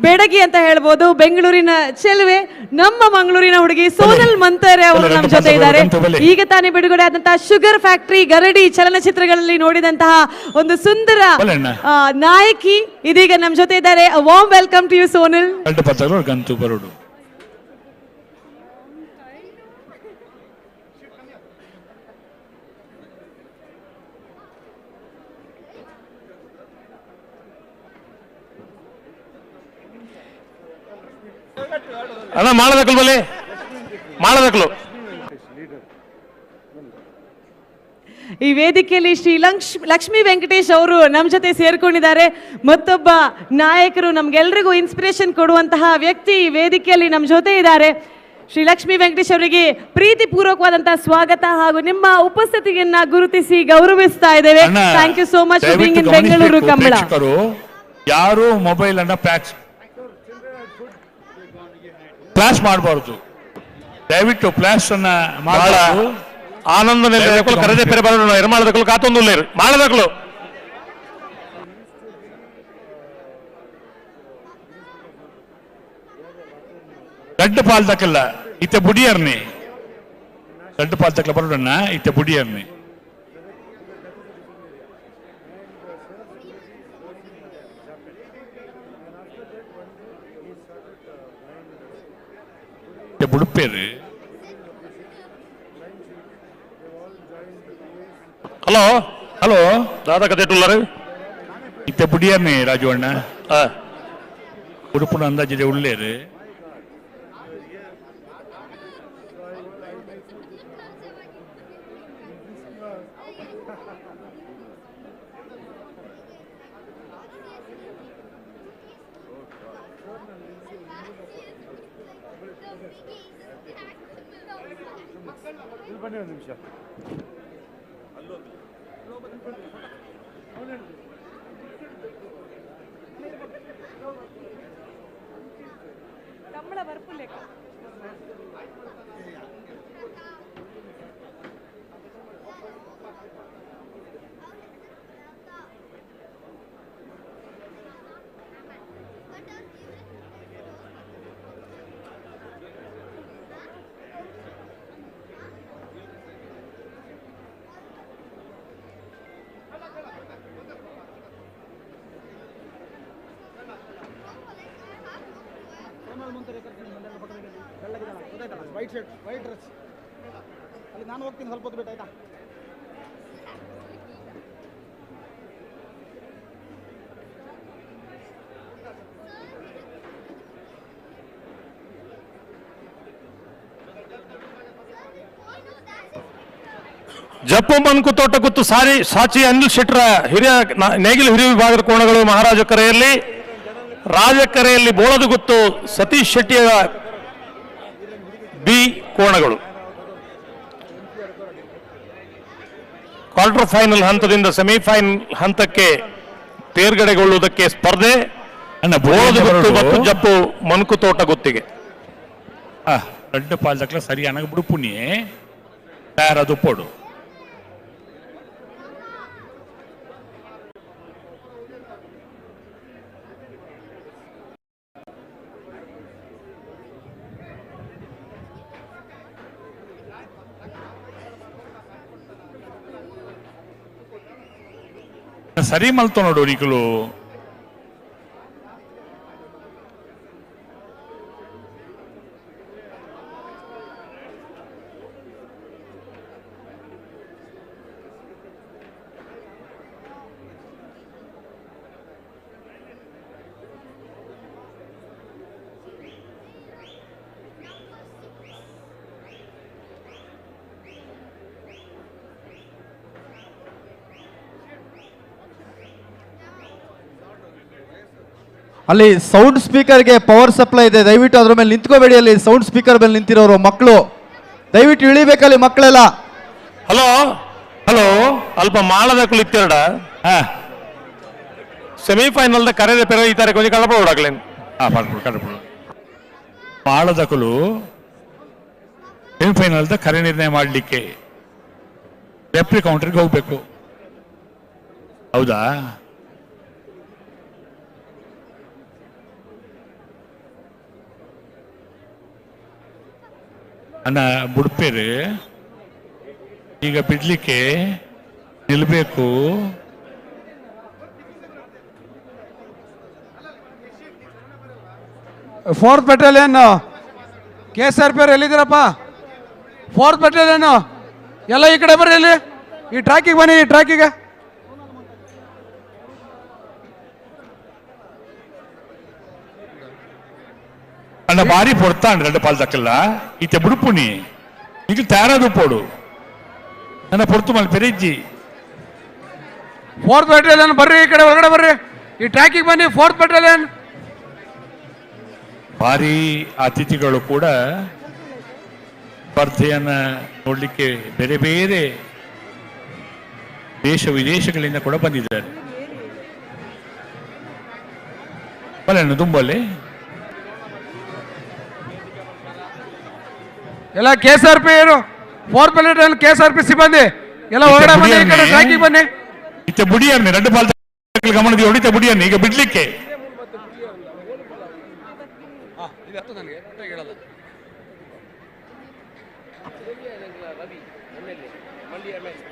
ಬೆಡಗಿ ಅಂತ ಹೇಳ್ಬೋದು. ಬೆಂಗಳೂರಿನ ಚೆಲುವೆ, ನಮ್ಮ ಮಂಗಳೂರಿನ ಹುಡುಗಿ ಸೋನಲ್ ಮಂತರೆ ಅವರು ನಮ್ಮ ಜೊತೆ ಇದ್ದಾರೆ. ಈಗ ತಾನೇ ಬಿಡುಗಡೆ ಆದಂತಹ ಶುಗರ್ ಫ್ಯಾಕ್ಟರಿ, ಗರಡಿ ಚಲನಚಿತ್ರಗಳಲ್ಲಿ ನೋಡಿದಂತಹ ಒಂದು ಸುಂದರ ನಾಯಕಿ ಇದೀಗ ನಮ್ಮ ಜೊತೆ ಇದ್ದಾರೆ. Warm welcome to you Sonal. ಅಣ್ಣ ಮಾಡದಕ್ಲು ಬಲೆ ಮಾಡದಕ್ಲು. ಈ ವೇದಿಕೆಯಲ್ಲಿ ಶ್ರೀ ಲಕ್ಷ್ಮೀ ವೆಂಕಟೇಶ್ ಅವರು ನಮ್ಮ ಜೊತೆ ಸೇರ್ಕೊಂಡಿದ್ದಾರೆ. ಮತ್ತೊಬ್ಬ ನಾಯಕರು, ನಮ್ಗೆಲ್ರಿಗೂ ಇನ್ಸ್ಪಿರೇಷನ್ ಕೊಡುವಂತಹ ವ್ಯಕ್ತಿ ಈ ವೇದಿಕೆಯಲ್ಲಿ ನಮ್ಮ ಜೊತೆ ಇದ್ದಾರೆ. ಶ್ರೀ ಲಕ್ಷ್ಮೀ ವೆಂಕಟೇಶ್ ಅವರಿಗೆ ಪ್ರೀತಿ ಪೂರ್ವಕವಾದಂತಹ ಸ್ವಾಗತ ಹಾಗೂ ನಿಮ್ಮ ಉಪಸ್ಥಿತಿಯನ್ನ ಗುರುತಿಸಿ ಗೌರವಿಸ್ತಾ ಇದ್ದೇವೆ. Thank you so much for being in Bengaluru Kambala. ಯಾರು ಮೊಬೈಲ್ ಅನ್ನ ಫ್ಲಾಶ್ ಮಾಡಬಾರ್ದು, ದಯವಿಟ್ಟು ಫ್ಲಾಶ್ ಅನ್ನ ಮಾಡಬಾರ್ದು. ಆನಂದ ಕರೆದೆ ಪೆರೆ ಬರೋಣ ಎರಮಾಳದಕ್ಕಲು ಕಾತೊಂದು ಮಾಡದಕ್ಕಲು ಗಡ್ಡ ಪಾಲ್ದಕ್ಕಲ್ಲ ಇತ್ತೆ ಬುಡಿಯರ್ನಿ, ಗಡ್ಡ ಪಾಲ್ದಕ್ಕಲ್ಲ ಬರೋಣ ಇತ್ತೆ ಬುಡಿಯರ್ನಿ. ಬುಡುಪೇರು. ಹಲೋ ಹಲೋ ದಾದಾ ಕತೆ ಟುಲ್ಲರು ಇತ್ತೆ ಬುಡಿಯರ್ನಿ ರಾಜು ಅಣ್ಣ ಉಡುಪುನ ಅಂದಾಜಿದೆ ಉಳ್ಳೇರು. ಬನ್ನಿ ಒಂದು ನಿಮಿಷ. ಕಂಬಳ ಬರ್ಪುಲ್ಲೆ ವೈಟ್ ಶರ್ಟ್ ವೈಟ್ ಡ್ರೆಸ್ ಅಲ್ಲಿ ನಾನು ಹೋಗ್ತೀನಿ ಸ್ವಲ್ಪ ಹೊತ್ತು ಬಿಟ್ಟು ಆಯ್ತಾ. ಜಪ್ಪು ಮನ್ಕು ತೋಟ ಗುತ್ತು ಸಾಚಿ ಅನಿಲ್ ಶೆಟ್ರ ಹಿರಿಯ ನೇಗಿಲು ಹಿರಿಯ ವಿಭಾಗದ ಕೋಣಗಳು ಮಹಾರಾಜ ಕರೆಯಲ್ಲಿ, ರಾಜಕೆರೆಯಲ್ಲಿ ಬೋಳದು ಗುತ್ತು ಸತೀಶ್ ಶೆಟ್ಟಿಯ ಬಿ ಕೋಣಗಳು. ಕ್ವಾರ್ಟರ್ ಫೈನಲ್ ಹಂತದಿಂದ ಸೆಮಿಫೈನಲ್ ಹಂತಕ್ಕೆ ತೇರ್ಗಡೆಗೊಳ್ಳುವುದಕ್ಕೆ ಸ್ಪರ್ಧೆ. ಬೋಳದು ಗುತ್ತು ಮತ್ತು ಜಪ್ಪು ಮನ್ಕು ತೋಟ ಗುತ್ತಿಗೆ. ரெண்டு பால் சரி எனக்கு பிடிப்புனியே வேற அது போடு. ಸರಿ ಮಲ್ತು ನೋಡು ರೀಕಲು. ಅಲ್ಲಿ ಸೌಂಡ್ ಸ್ಪೀಕರ್ಗೆ ಪವರ್ ಸಪ್ಲೈ ಇದೆ, ದಯವಿಟ್ಟು ಅದ್ರ ಮೇಲೆ ನಿಂತ್ಕೋಬೇಡಿ. ಅಲ್ಲಿ ಸೌಂಡ್ ಸ್ಪೀಕರ್ ಮೇಲೆ ನಿಂತಿರೋರು ಮಕ್ಕಳು ದಯವಿಟ್ಟು ಇಳಿಬೇಕಲ್ಲಿ ಮಕ್ಕಳೆಲ್ಲ. ಹಲೋ ಹಲೋ ಅಲ್ಪ ಮಾಳದ ಕುಳಿತಿರಡ ಸೆಮಿಫೈನಲ್ ಕರೆದ ಪೆರ ಈ ತಾರೆ ಕೊಂಚ ಕಳಪ ಓಡಾಕ್ಲೇನು ಕಡಪಡು ಮಾಳದಕಲು ಸೆಮಿಫೈನಲ್ ಕರೆ ನಿರ್ಣಯ ಮಾಡಲಿಕ್ಕೆ ರೆಫ್ರಿ ಕೌಂಟರ್ಗೆ ಹೋಗ್ಬೇಕು. ಹೌದಾ? ಅನ್ನ ಬುಡ್ಪೇರು ಈಗ ಬಿಡ್ಲಿಕ್ಕೆ ನಿಲ್ಬೇಕು. ಫೋರ್ತ್ ಬೆಟಾಲಿಯನ್ KSRP ಎಲ್ಲಿದ್ದೀರಪ್ಪ? ಫೋರ್ತ್ ಬೆಟಾಲಿಯನ್ ಎಲ್ಲ ಈ ಕಡೆ ಬರ್ರಿ, ಇಲ್ಲಿ ಈ ಟ್ರ್ಯಾಕಿಗೆ ಬನ್ನಿ. ಈ ಟ್ರ್ಯಾಕಿಗೆ ಅಣ್ಣ ಭಾರಿ ಪೊಡ್ತಾಂಡ್ ரெண்டு பால் தக்கல இத்த புடுப்புனி நீங்க தயாராது போடு ಅಣ್ಣ ಪೊಡ್ತು ಮಲ್ ಪೆರಿಜ್ಜಿ. ಫೋರ್ತ್ ಬೆಟಾಲಿಯನ್ ಬರ್ರಿ, ಈ ಕಡೆ ಒಳಗಡೆ ಬರ್ರಿ, ಈ ಟ್ರ್ಯಾಕಿಗೆ ಬನ್ನಿ. ಫೋರ್ತ್ ಬೆಟಾಲಿಯನ್ ಭಾರಿ ಅತಿಥಿಗಳು ಕೂಡ ಸ್ಪರ್ಧೆಯನ್ನ ನೋಡ್ಲಿಕ್ಕೆ ಬೇರೆ ಬೇರೆ ದೇಶ ವಿದೇಶಗಳಿಂದ ಕೂಡ ಬಂದಿದ್ದಾರೆ. ಬಲ್ಲೆಣ್ಣು ತುಂಬಲ್ಲಿ ಎಲ್ಲ KSRP ಏನು ಫೋರ್ತ್ ಬೆಟಾಲಿಯನ್ KSRP ಸಿಬ್ಬಂದಿ ಎಲ್ಲ ಹೊರಗಡೆ ಬನ್ನಿ, ಈ ಕಡೆ ಟ್ರ್ಯಾಕಿಗೆ ಬನ್ನಿ. ಇತ್ತ ಬುಡಿಯನ್ನೇ ரெண்டு பால் ಗಮನದಿ ಹೊಡಿತ ಬುಡಿಯನ್ನೇ ಈಗ ಬಿಡ್ಲಿಕ್ಕೆ.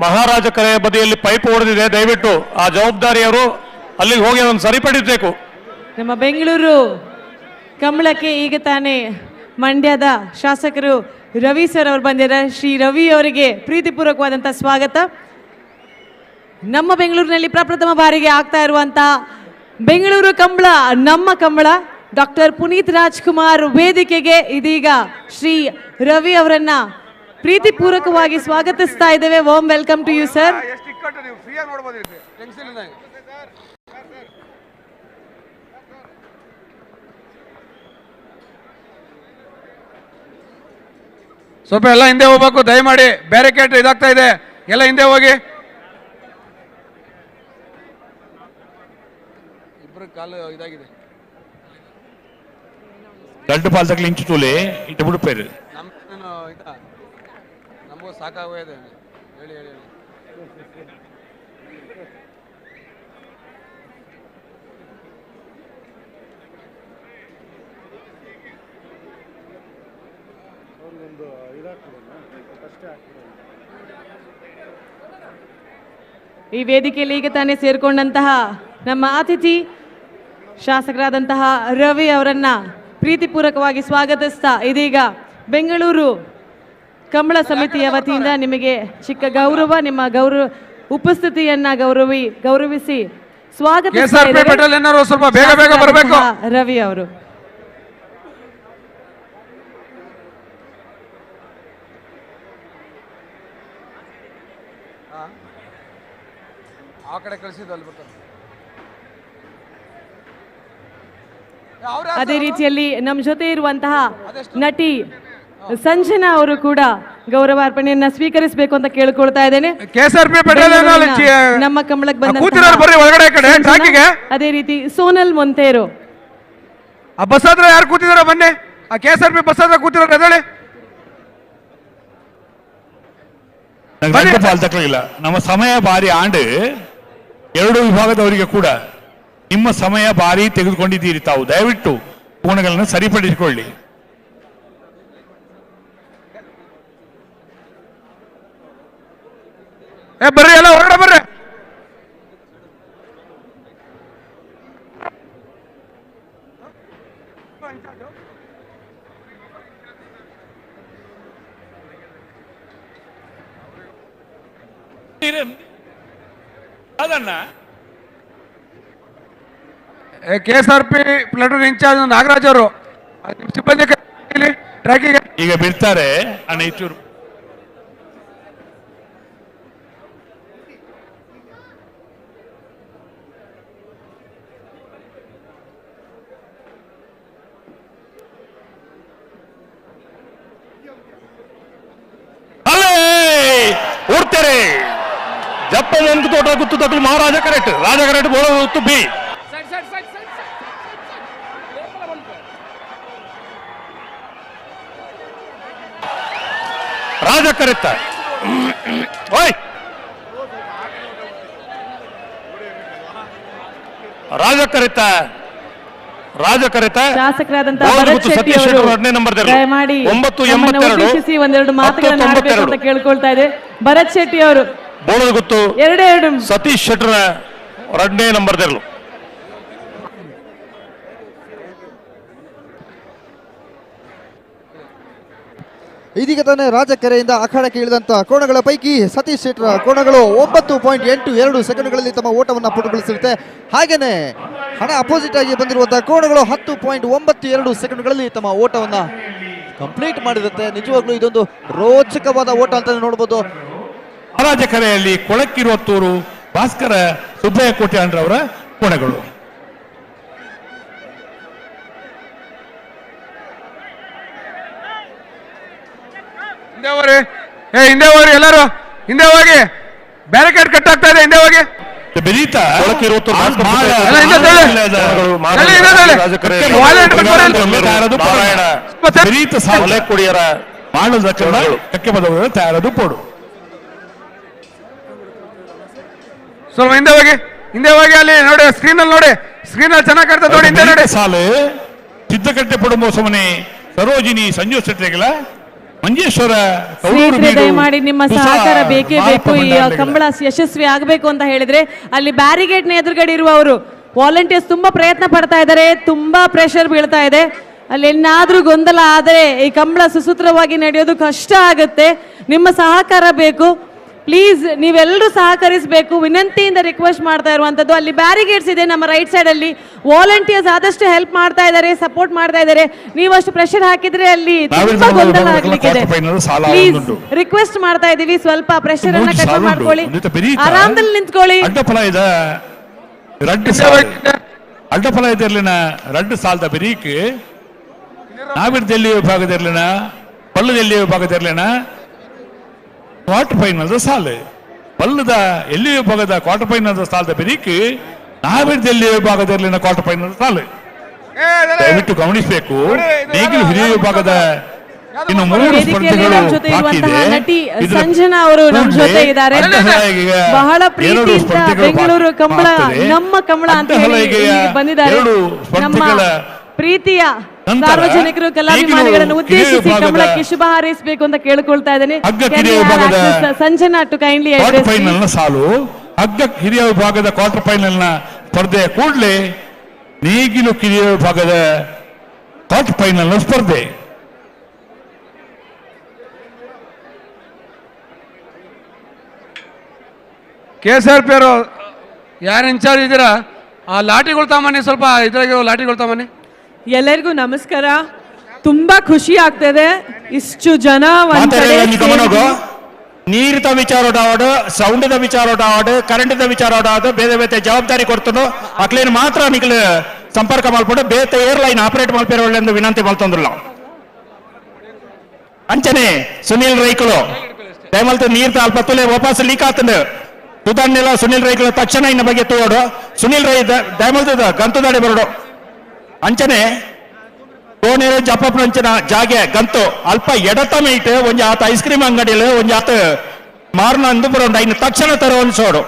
ಮಹಾರಾಜ ಕರೆಯ ಬದಿಯಲ್ಲಿ ಪೈಪ್ ಹೊಡೆದಿದೆ, ದಯವಿಟ್ಟು ಆ ಜವಾಬ್ದಾರಿಯವರು ಅಲ್ಲಿಗೆ ಹೋಗಿ ಅದನ್ನು ಸರಿಪಡಿಸಬೇಕು. ನಮ್ಮ ಬೆಂಗಳೂರು ಕಮಲಕ್ಕೆ ಈಗ ತಾನೇ ಮಂಡ್ಯದ ಶಾಸಕರು ರವಿ ಸರ್ ಅವರು ಬಂದಿದ್ದಾರೆ. ಶ್ರೀ ರವಿ ಅವರಿಗೆ ಪ್ರೀತಿಪೂರ್ವಕವಾದಂಥ ಸ್ವಾಗತ. ನಮ್ಮ ಬೆಂಗಳೂರಿನಲ್ಲಿ ಪ್ರಪ್ರಥಮ ಬಾರಿಗೆ ಆಗ್ತಾ ಇರುವಂಥ ಬೆಂಗಳೂರು ಕಂಬಳ ನಮ್ಮ ಕಂಬಳ ಡಾಕ್ಟರ್ ಪುನೀತ್ ರಾಜ್ಕುಮಾರ್ ವೇದಿಕೆಗೆ ಇದೀಗ ಶ್ರೀ ರವಿ ಅವರನ್ನ ಪ್ರೀತಿಪೂರ್ವಕವಾಗಿ ಸ್ವಾಗತಿಸ್ತಾ ಇದ್ದೇವೆ. Warm welcome to you sir. ಸ್ವಲ್ಪ ಎಲ್ಲ ಹಿಂದೆ ಹೋಗ್ಬೇಕು ದಯಮಾಡಿ, ಬ್ಯಾರಿಕೇಡ್ ಇದಾಗ್ತಾ ಇದೆ, ಎಲ್ಲ ಹಿಂದೆ ಹೋಗಿ. ಇಬ್ಬರು ಕಾಲು ಇದಾಗಿದೆ. ரெண்டு பால் தக்கல ಇಂಚು ತೂಲೆ ಇಟ್ಟ ಬಿಡುಪೇರು ನಮಗೂ ಸಾಕಾಗೋಗಿದೆ. ಹೇಳಿ ಹೇಳಿ ಈ ವೇದಿಕೆಯಲ್ಲಿ ಈಗ ತಾನೇ ಸೇರ್ಕೊಂಡಂತಹ ನಮ್ಮ ಅತಿಥಿ ಶಾಸಕರಾದಂತಹ ರವಿ ಅವರನ್ನ ಪ್ರೀತಿಪೂರ್ವಕವಾಗಿ ಸ್ವಾಗತಿಸ್ತಾ ಇದೀಗ ಬೆಂಗಳೂರು ಕಂಬಳ ಸಮಿತಿಯ ವತಿಯಿಂದ ನಿಮಗೆ ಚಿಕ್ಕ ಗೌರವ, ನಿಮ್ಮ ಉಪಸ್ಥಿತಿಯನ್ನ ಗೌರವಿಸಿ ಸ್ವಾಗತಿಸ್ತಾ ಇದ್ದಾರೆ. ಸ್ವಲ್ಪ ಬೇಗ ಬೇಗ ಬರಬೇಕು. ರವಿ ಅವರು ಆ ಕಡೆ ಕಳಿಸಿದಲ್ಲಿ ಬರ್ತಾರೆ. ಅದೇ ರೀತಿಯಲ್ಲಿ ನಮ್ಮ ಜೊತೆ ಇರುವಂತಹ ನಟಿ ಸಂಜನಾ ಅವರು ಕೂಡ ಗೌರವಾರ್ಪಣೆಯನ್ನ ಸ್ವೀಕರಿಸಬೇಕು ಅಂತ ಕೇಳ್ಕೊಳ್ತಾ ಇದ್ದೇನೆ. ನಮ್ಮ ಕಂಬಳಕ್ಕೆ ಬಂದ ಅದೇ ರೀತಿ ಸೋನಲ್ ಮೊಂತೇರು. ಆ ಬಸ್ ಹತ್ರ ಯಾರು ಕೂತಿದಾರ ಬನ್ನಿ. ಆ KSRP ಬಸ್ ಹತ್ರ ಕೂತಿರೋರು ಎದ್ದೇಳಿ. ಇಲ್ಲ, ನಮ್ಮ ಸಮಯ ಬಾರಿ ಆಂಡ್ ಎರಡು ವಿಭಾಗದವರಿಗೆ ಕೂಡ ನಿಮ್ಮ ಸಮಯ ಬಾರಿ ತೆಗೆದುಕೊಂಡಿದ್ದೀರಿ. ತಾವು ದಯವಿಟ್ಟು ಕೋಣಗಳನ್ನು ಸರಿಪಡಿಸಿಕೊಳ್ಳಿ. ಬರ್ರಿ, ಎಲ್ಲ ಹೊರಗಡೆ ಬರ್ರಿ. ಅದನ್ನ KSRP ಪ್ಲಾಟೂನ್ ಇನ್ಚಾರ್ಜ್ ನಾಗರಾಜ್ ಅವರು ಸಿಬ್ಬಂದಿ ಟ್ರ್ಯಾಕಿಂಗ್ ಈಗ ಬಿಡ್ತಾರೆ. ಅಣ್ಣಚೂರು ಓಡ್ತಾರೆ. ಜಪ್ಪ ಒಂದು ತೋಟ ಗುತ್ತು ತಟ್ಟು ಮಹಾರಾಜ ಕರೆಕ್ಟ್, ರಾಜ ಕರೆಕ್ಟ್ ಬೋಳ ಗುತ್ತು ಬಿ. ರಾಜ ಕರೆಕ್ಟ ಓಯ್ ರಾಜ ಕರೆಕ್ಟ ಶಾಸಕರಾದಂತಹ ಭರತ್ ಶೆಟ್ಟಿ ಅವರು ದಯಮಾಡಿ 982 ಒಂದೆರಡು ಮಾತುಗಳನ್ನು ಆಡಬೇಕು ಅಂತ ಕೇಳ್ಕೊಳ್ತಾ ಇದೆ. ಭರತ್ ಶೆಟ್ಟಿ ಅವರು ಬೋಳದ ಗುತ್ತು 2 ಸತೀಶ್ ಶೆಟ್ಟರ್ 2ನೇ ನಂಬರ್ ತೆರಳು. ಇದೀಗ ತಾನೇ ರಾಜಕೆರೆಯಿಂದ ಅಖಾಡಕ್ಕೆ ಇಳಿದಂತ ಕೋಣಗಳ ಪೈಕಿ ಸತೀಶ್ ಶೆಟ್ಟರ ಕೋಣಗಳು 9.82 ಸೆಕೆಂಡ್ಗಳಲ್ಲಿ ತಮ್ಮ ಓಟವನ್ನು ಪೂರ್ಣಗೊಳಿಸಿರುತ್ತೆ. ಹಾಗೇನೆ ಹಣ ಅಪೋಸಿಟ್ ಆಗಿ ಬಂದಿರುವಂತಹ ಕೋಣಗಳು 10.92 ಸೆಕೆಂಡ್ಗಳಲ್ಲಿ ತಮ್ಮ ಓಟವನ್ನು ಕಂಪ್ಲೀಟ್ ಮಾಡಿರುತ್ತೆ. ನಿಜವಾಗ್ಲೂ ಇದೊಂದು ರೋಚಕವಾದ ಓಟ ಅಂತ ನೋಡಬಹುದು. ರಾಜಕೆರೆಯಲ್ಲಿ ಕೊಳಕ್ಕಿರುವತ್ತೂರು ಭಾಸ್ಕರ ಸುಬ್ಬಯ್ಯ ಕೋಟ್ಯಾನ್ರವರ ಕೋಣಗಳು. ಹಿಂದೆ ಹೋಗ್ರಿ, ಎಲ್ಲರೂ ಹಿಂದೆ ಹೋಗಿ. ಬ್ಯಾರಿಕೇಡ್ ಕಟ್ ಆಗ್ತಾ ಇದೆ, ಹಿಂದೆ ಹೋಗಿ. ಸ್ವಲ್ಪ ಹಿಂದೆ ಹೋಗಿ, ಹಿಂದೆ ಹೋಗಿ. ಅಲ್ಲಿ ನೋಡಿ, ಸ್ಕ್ರೀನ್ ಅಲ್ಲಿ ನೋಡಿ, ಸ್ಕ್ರೀನ್ ಅಲ್ಲಿ ಚೆನ್ನಾಗಿ ಕಾಣ್ತದೆ ನೋಡಿ. ಹಿಂದೆ ನೋಡಿ. ಸಾಲು ಸಿದ್ದಕಟ್ಟೆ ಪಡುವ ಸಮನೆ ಸರೋಜಿನಿ ಸಂಜು ಸೆಟ್ರೆಗಳ ಮಂಜೇಶ್ವರ ದಯಮಾಡಿ ನಿಮ್ಮ ಸಹಕಾರ ಬೇಕೇ ಬೇಕು. ಈ ಕಂಬಳ ಯಶಸ್ವಿ ಆಗಬೇಕು ಅಂತ ಹೇಳಿದ್ರೆ ಅಲ್ಲಿ ಬ್ಯಾರಿಗೇಡ್ ನ ಎದುರುಗಡೆ ಇರುವವರು ವಾಲಂಟಿಯರ್ಸ್ ತುಂಬಾ ಪ್ರಯತ್ನ ಪಡ್ತಾ ಇದ್ದಾರೆ. ತುಂಬಾ ಪ್ರೆಷರ್ ಬೀಳ್ತಾ ಇದೆ. ಅಲ್ಲಿ ಏನಾದ್ರೂ ಗೊಂದಲ ಆದರೆ ಈ ಕಂಬಳ ಸುಸೂತ್ರವಾಗಿ ನಡೆಯೋದು ಕಷ್ಟ ಆಗುತ್ತೆ. ನಿಮ್ಮ ಸಹಕಾರ ಬೇಕು ಪ್ಲೀಸ್, ನೀವೆಲ್ಲರೂ ಸಹಕರಿಸಬೇಕು. ವಿನಂತಿಯಿಂದ ರಿಕ್ವೆಸ್ಟ್ ಮಾಡ್ತಾ ಇರುವಂತದ್ದು. ಅಲ್ಲಿ ಬ್ಯಾರಿಗೇಡ್ಸ್ ಇದೆ ನಮ್ಮ ರೈಟ್ ಸೈಡ್ ಅಲ್ಲಿ. ವಾಲಂಟಿಯರ್ಸ್ ಆದಷ್ಟು ಹೆಲ್ಪ್ ಮಾಡ್ತಾ ಇದ್ದಾರೆ, ಸಪೋರ್ಟ್ ಮಾಡ್ತಾ ಇದ್ದಾರೆ. ನೀವಷ್ಟು ಪ್ರೆಷರ್ ಹಾಕಿದ್ರೆ ಅಲ್ಲಿ ತುಂಬಾ ಗೊಂದಲ ಆಗ್ಲಿಕ್ಕಿದೆ. ಪ್ಲೀಸ್ ರಿಕ್ವೆಸ್ಟ್ ಮಾಡ್ತಾ ಇದೀವಿ, ಸ್ವಲ್ಪ ಪ್ರೆಷರ್ ಅನ್ನ ಕಡಿಮೆ ಮಾಡ್ಕೊಳ್ಳಿ, ಆರಾಮದಲ್ಲಿ ನಿಂತ್ಕೊಳ್ಳಿ. ಅಡ್ಡಫಲ ಇದರ್ಲಿನ ರಡ್ಡು ಸಾಲದ ಬೆರೀಕ್ ನಾವಿಡ್ದಲ್ಲಿ ವಿಭಾಗದರ್ಲಿನ ಪಲ್ಲದಲ್ಲಿ ವಿಭಾಗದರ್ಲಿನ ಕ್ವಾರ್ಟರ್ ಫೈನಲ್ ಸಾಲು ಪಲ್ಲದ ಎಲ್ಲಿ ವಿಭಾಗದ ಕ್ವಾರ್ಟರ್ ಫೈನಲ್ ಸಾಲದ ಬೆರೀಕ್ ನಾವಿಡ್ದಲ್ಲಿ ವಿಭಾಗದಲ್ಲಿನ ಕ್ವಾರ್ಟರ್ ಫೈನಲ್ ಸಾಲು ದಯವಿಟ್ಟು ಗಮನಿಸಬೇಕು. ನೇಗಿಲು ಹಿರಿಯ ವಿಭಾಗದ ಇನ್ನು 3 ಸ್ಪರ್ಧೆಗಳು ಬಾಕಿ ಇದೆ. ನಟಿ ಸಂಜನಾ ಅವರು ನಮ್ಮ ಜೊತೆ ಇದ್ದಾರೆ. ಬಹಳ ಪ್ರೀತಿಯಿಂದ ಬೆಂಗಳೂರು ಕಂಬಳ ನಮ್ಮ ಕಂಬಳ ಅಂತ ಹೇಳಿ ಬಂದಿದ್ದಾರೆ. ನಮ್ಮ ಪ್ರೀತಿಯ ಸಾರ್ವಜನಿಕರು ಕಲಾಭಿಮಾನಿಗಳನ್ನು ಉದ್ದೇಶಿಸಿ ಕಂಬಳಕ್ಕೆ ಶುಭ ಹಾರೈಸಬೇಕು ಅಂತ ಕೇಳಿಕೊಳ್ತಾ ಇದ್ದೇನೆ. ಸಂಜನಾ ಟು ಕೈಂಡ್ಲಿ ಫೈನಲ್ ನ ಸಾಲು ಹಗ್ಗ ಹಿರಿಯ ವಿಭಾಗದ ಕ್ವಾರ್ಟರ್ ಫೈನಲ್ ನ ಸ್ಪರ್ಧೆ ಕೂಡಲೇ ನೇಗಿಲು ಕಿರಿಯ ವಿಭಾಗದ ಕ್ವಾರ್ಟರ್ ಫೈನಲ್ ನ ಸ್ಪರ್ಧೆ KSRP ಅವರು ಯಾರು ಇನ್ಚಾರ್ಜ್ ಇದ್ದೀರಾ ಆ ಲಾಠಿಗಳು ತಮ್ಮನೆ, ಸ್ವಲ್ಪ ಇದ್ರಾಗಿರೋ ಲಾಠಿಗಳು ತಮ್ಮನೆ. ಎಲ್ಲರಿಗೂ ನಮಸ್ಕಾರ. ತುಂಬಾ ಖುಷಿ ಆಗ್ತದೆ ಇಷ್ಟು ಜನ ಒಂದ್ ಕಡೆ ನೀರಿನ ವಿಚಾರ ಸೌಂಡಿನ ವಿಚಾರ ಕರೆಂಟಿನ ವಿಚಾರ ಬೇರೆ ಬೇರೆ ಜವಾಬ್ದಾರಿ ಕೊಡ್ತಾನೋ ಅಕ್ಲೇನು ಮಾತ್ರ ನಿಖಿಲ್ ಸಂಪರ್ಕ ಮಾಡ್ಕೊಂಡು ಬೇತೆ ಏರ್ಲೈನ್ ಆಪರೇಟ್ ಮಾಡ್ತಿರೋ ಎಂದು ವಿನಂತಿ ಮಾಡ್ತಂದ್ರಲ್ಲ. ಅಂಚನೆ ಸುನಿಲ್ ರೈಕಲು ದಯಮಲ್ತ ನೀರ್ ಅಲ್ಪತ್ತಲೇ ವಾಪಸ್ ಲೀಕ್ ಆಗ್ತದೆ ತುದಾನ್ನೆಲ್ಲ ಸುನಿಲ್ ರೈಕಲು ತಕ್ಷಣ ಇನ್ನ ಬಗ್ಗೆ ತೋಡು ಸುನಿಲ್ ರೈ ದಯಮಲ್ತದ ಗಂತು ದಾಡಿ ಬರೋಡು ಅಂಚನೆ ಕೋಣೇರು ಜಪ್ಪಪ್ಪ ಅಂಚನ ಜಾಗೆ ಗಂತು ಅಲ್ಪ ಎಡತ ಮೈಟ್ ಒಂಜಿ ಆತ ಐಸ್ ಕ್ರೀಮ್ ಅಂಗಡಿಯಲ್ಲಿ ಒಂಜಿ ಆತ ಮಾರ್ನ ಅಂದು ಬರೋಣ ಇನ್ನು ತಕ್ಷಣ ತರ ಅನ್ಸೋಡು.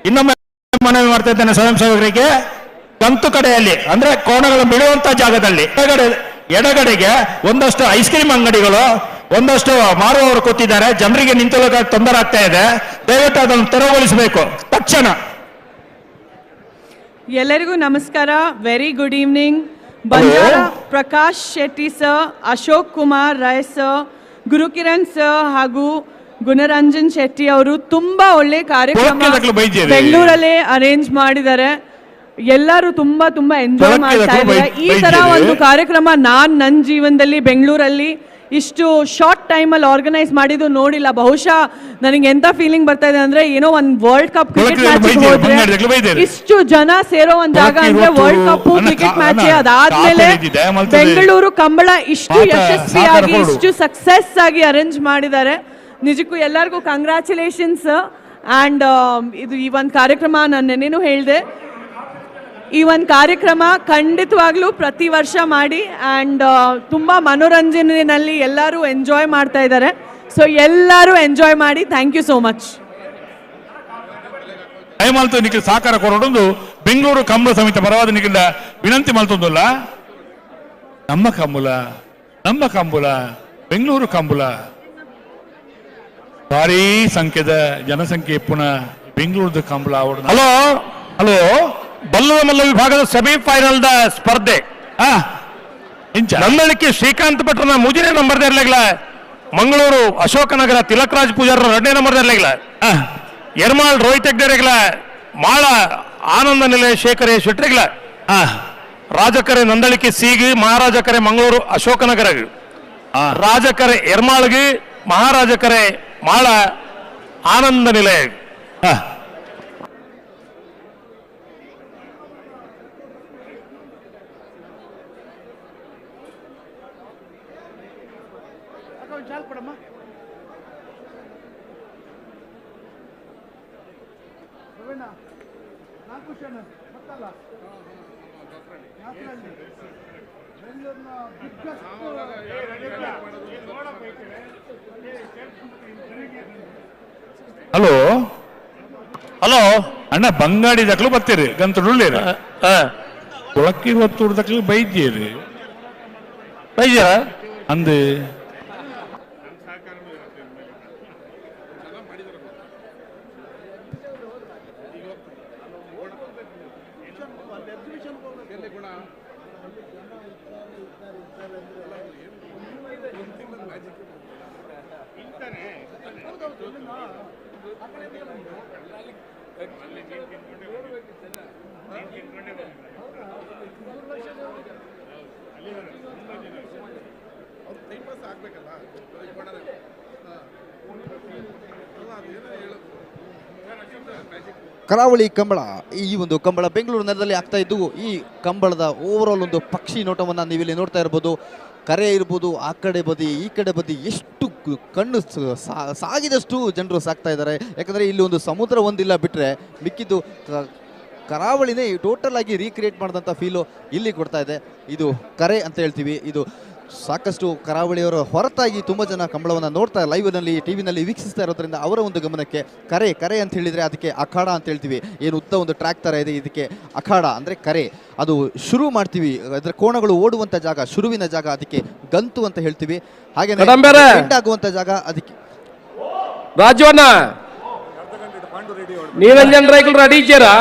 ಇನ್ನೊಮ್ಮೆ ಮನವಿ ಮಾಡ್ತಾ ಇದ್ದೇನೆ ಸ್ವಯಂ ಸೇವಕರಿಗೆ, ಗಂತು ಕಡೆಯಲ್ಲಿ ಅಂದ್ರೆ ಕೋಣಗಳು ಬಿಡುವಂತ ಜಾಗದಲ್ಲಿ ಎಡಗಡೆಗೆ ಒಂದಷ್ಟು ಐಸ್ ಕ್ರೀಮ್ ಅಂಗಡಿಗಳು ಒಂದಷ್ಟು ಮಾರುವವರು ಕೂತಿದ್ದಾರೆ, ಜನರಿಗೆ ನಿಂತುಕೊಳ್ಳೋಕೆ ತೊಂದರೆ ಆಗ್ತಾ ಇದೆ, ದಯವಿಟ್ಟು ಅದನ್ನು ತೆರವುಗೊಳಿಸಬೇಕು ತಕ್ಷಣ. ಎಲ್ಲರಿಗೂ ನಮಸ್ಕಾರ. Very good evening. Banjara Prakash Shetty sir, Ashok Kumar Rai sir, Gurukiran sir ಹಾಗೂ ಗುಣರಂಜನ್ ಶೆಟ್ಟಿ ಅವರು ತುಂಬಾ ಒಳ್ಳೆ ಕಾರ್ಯಕ್ರಮ ಬೆಂಗಳೂರಲ್ಲೇ ಅರೇಂಜ್ ಮಾಡಿದ್ದಾರೆ. ಎಲ್ಲರೂ ತುಂಬಾ ತುಂಬಾ ಎಂಜಾಯ್ ಮಾಡ್ತಾ ಇದ್ದಾರೆ. ಈ ತರ ಒಂದು ಕಾರ್ಯಕ್ರಮ ನನ್ನ ಜೀವನದಲ್ಲಿ ಬೆಂಗಳೂರಲ್ಲಿ ಇಷ್ಟು ಶಾರ್ಟ್ ಟೈಮಲ್ಲಿ ಆರ್ಗನೈಸ್ ಮಾಡಿದ್ದು ನೋಡಿಲ್ಲ. ಬಹುಶಃ ನನಗೆ ಎಂತ ಫೀಲಿಂಗ್ ಬರ್ತಾ ಇದೆ ಅಂದ್ರೆ ಏನೋ ಒಂದು ವರ್ಲ್ಡ್ ಕಪ್ ಕ್ರಿಕೆಟ್ ಮ್ಯಾಚ್ ಹೋದ್ರೆ ಇಷ್ಟು ಜನ ಸೇರೋ ಒಂದ್ ಜಾಗ ಅಂದ್ರೆ ವರ್ಲ್ಡ್ ಕಪ್ ಕ್ರಿಕೆಟ್ ಮ್ಯಾಚ್. ಅದಾದ್ಮೇಲೆ ಬೆಂಗಳೂರು ಕಂಬಳ ಇಷ್ಟು ಯಶಸ್ವಿಯಾಗಿ ಇಷ್ಟು ಸಕ್ಸಸ್ ಆಗಿ ಅರೇಂಜ್ ಮಾಡಿದ್ದಾರೆ. ನಿಜಕ್ಕೂ ಎಲ್ಲರಿಗೂ ಕಂಗ್ರ್ಯಾಚುಲೇಷನ್ಸ್. ಆ್ಯಂಡ್ ಇದು ಈ ಒಂದು ಕಾರ್ಯಕ್ರಮ ನಾನು ನೆನ್ನೆನೂ ಹೇಳಿದೆ, ಈ ಒಂದು ಕಾರ್ಯಕ್ರಮ ಖಂಡಿತವಾಗ್ಲೂ ಪ್ರತಿ ವರ್ಷ ಮಾಡಿ ಆ್ಯಂಡ್ ತುಂಬ ಮನೋರಂಜನೆಯಲ್ಲಿ ಎಲ್ಲರೂ ಎಂಜಾಯ್ ಮಾಡ್ತಾ ಇದ್ದಾರೆ. ಸೊ ಎಲ್ಲರೂ ಎಂಜಾಯ್ ಮಾಡಿ. Thank you so much. ದಯಮಾಲ್ತು ನಿಖಿಲ್ ಸಹಕಾರ ಕೊರಡೊಂದು ಬೆಂಗಳೂರು ಕಂಬಳ ಸಮಿತಿ ಪರವಾದ ನಿಖಿಲ್ ವಿನಂತಿ ಮಾಡ್ತೊಂದಲ್ಲ. ನಮ್ಮ ಕಂಬಳ ಬೆಂಗಳೂರು ಕಂಬಳ ಭಾರಿ ಸಂಖ್ಯೆದ ಜನಸಂಖ್ಯೆ ಪುನಃ ಬೆಂಗಳೂರು ಕಂಬಳ. ಹಲೋ ಬಲ್ಲದ ಮಲ್ಲ ವಿಭಾಗದ ಸೆಮಿಫೈನಲ್ ದ ಸ್ಪರ್ಧೆ ನಂದಳಿಕೆ ಶ್ರೀಕಾಂತ್ ಭಟ್ರನ 3ನೇ ನಂಬರ್ ಇರ್ಲಿಲ್ಲ, ಮಂಗಳೂರು ಅಶೋಕನಗರ ತಿಲಕ್ ರಾಜ್ ಪೂಜಾರ 2ನೇ ನಂಬರ್ ಇರ್ಲಿಲ್ಲ, ಎರ್ಮಾಳ್ ರೋಹಿತ್ ಹೆಗ್ಡೆರೆಗ್ಲ, ಮಾಳ ಆನಂದ ನಿಲಯ ಶೇಖರೇ ಶೆಟ್ರಿಗ್ಲ, ರಾಜಕರೆ ನಂದಳಿಕೆ ಸೀಗಿ, ಮಹಾರಾಜಕರೆ ಮಂಗಳೂರು ಅಶೋಕನಗರ, ರಾಜಕರೆ ಎರ್ಮಾಳ್ಗೆ, ಮಹಾರಾಜಕರೆ ಮಾಳ ಆನಂದ ನಿಲಯ. ಹಲೋ ಅಣ್ಣ ಬಂಗಾಡಿ ದಕ್ಲು ಬರ್ತೀರಿ ಗಂತುಳ್ಳಿರಿ ಕೊಳಕ್ಕಿ ಹೊತ್ತು ದಕ್ಲು ಬೈದ್ಯರಿ ಅಂದು ಕರಾವಳಿ ಕಂಬಳ, ಈ ಒಂದು ಕಂಬಳ ಬೆಂಗಳೂರು ನಗರದಲ್ಲಿ ಆಗ್ತಾ ಇದ್ದು, ಈ ಕಂಬಳದ ಓವರಾಲ್ ಒಂದು ಪಕ್ಷಿ ನೋಟವನ್ನು ನೀವಿಲ್ಲಿ ನೋಡ್ತಾ ಇರ್ಬೋದು. ಕರೆ ಇರ್ಬೋದು, ಆ ಕಡೆ ಬದಿ ಈ ಕಡೆ ಬದಿ ಎಷ್ಟು ಕಣ್ಣು ಸಾಗಿದಷ್ಟು ಜನರು ಸಾಕ್ತಾ ಇದ್ದಾರೆ. ಯಾಕಂದರೆ ಇಲ್ಲಿ ಒಂದು ಸಮುದ್ರ ಒಂದಿಲ್ಲ ಬಿಟ್ಟರೆ ಮಿಕ್ಕಿದ್ದು ಕರಾವಳಿನೇ ಟೋಟಲ್ ಆಗಿ ರೀಕ್ರಿಯೇಟ್ ಮಾಡಿದಂಥ ಫೀಲು ಇಲ್ಲಿ ಕೊಡ್ತಾ ಇದೆ. ಇದು ಕರೆ ಅಂತ ಹೇಳ್ತೀವಿ. ಇದು ಸಾಕಷ್ಟು ಕರಾವಳಿಯವರ ಹೊರತಾಗಿ ತುಂಬ ಜನ ಕಂಬಳವನ್ನು ನೋಡ್ತಾ ಲೈವ್ನಲ್ಲಿ ಟಿವಿನಲ್ಲಿ ವೀಕ್ಷಿಸ್ತಾ ಇರೋದ್ರಿಂದ ಅವರ ಒಂದು ಗಮನಕ್ಕೆ ಕರೆ ಅಂತ ಹೇಳಿದರೆ ಅದಕ್ಕೆ ಅಖಾಡ ಅಂತ ಹೇಳ್ತೀವಿ. ಏನು ಉದ್ದ ಒಂದು ಟ್ರ್ಯಾಕ್ ಥರ ಇದೆ, ಇದಕ್ಕೆ ಅಖಾಡ ಅಂದರೆ ಕರೆ. ಅದು ಶುರು ಮಾಡ್ತೀವಿ, ಅದರ ಕೋಣಗಳು ಓಡುವಂಥ ಜಾಗ, ಶುರುವಿನ ಜಾಗ, ಅದಕ್ಕೆ ಗಂತು ಅಂತ ಹೇಳ್ತೀವಿ. ಹಾಗೆ ಎಂಡ್ ಆಗುವಂಥ ಜಾಗ ಅದಕ್ಕೆ ರಾಜವನ್ನ ನೀರಂಜನ್ ರೈಕಲ್ ರೆಡಿ ಇದ್ದೀರಾ?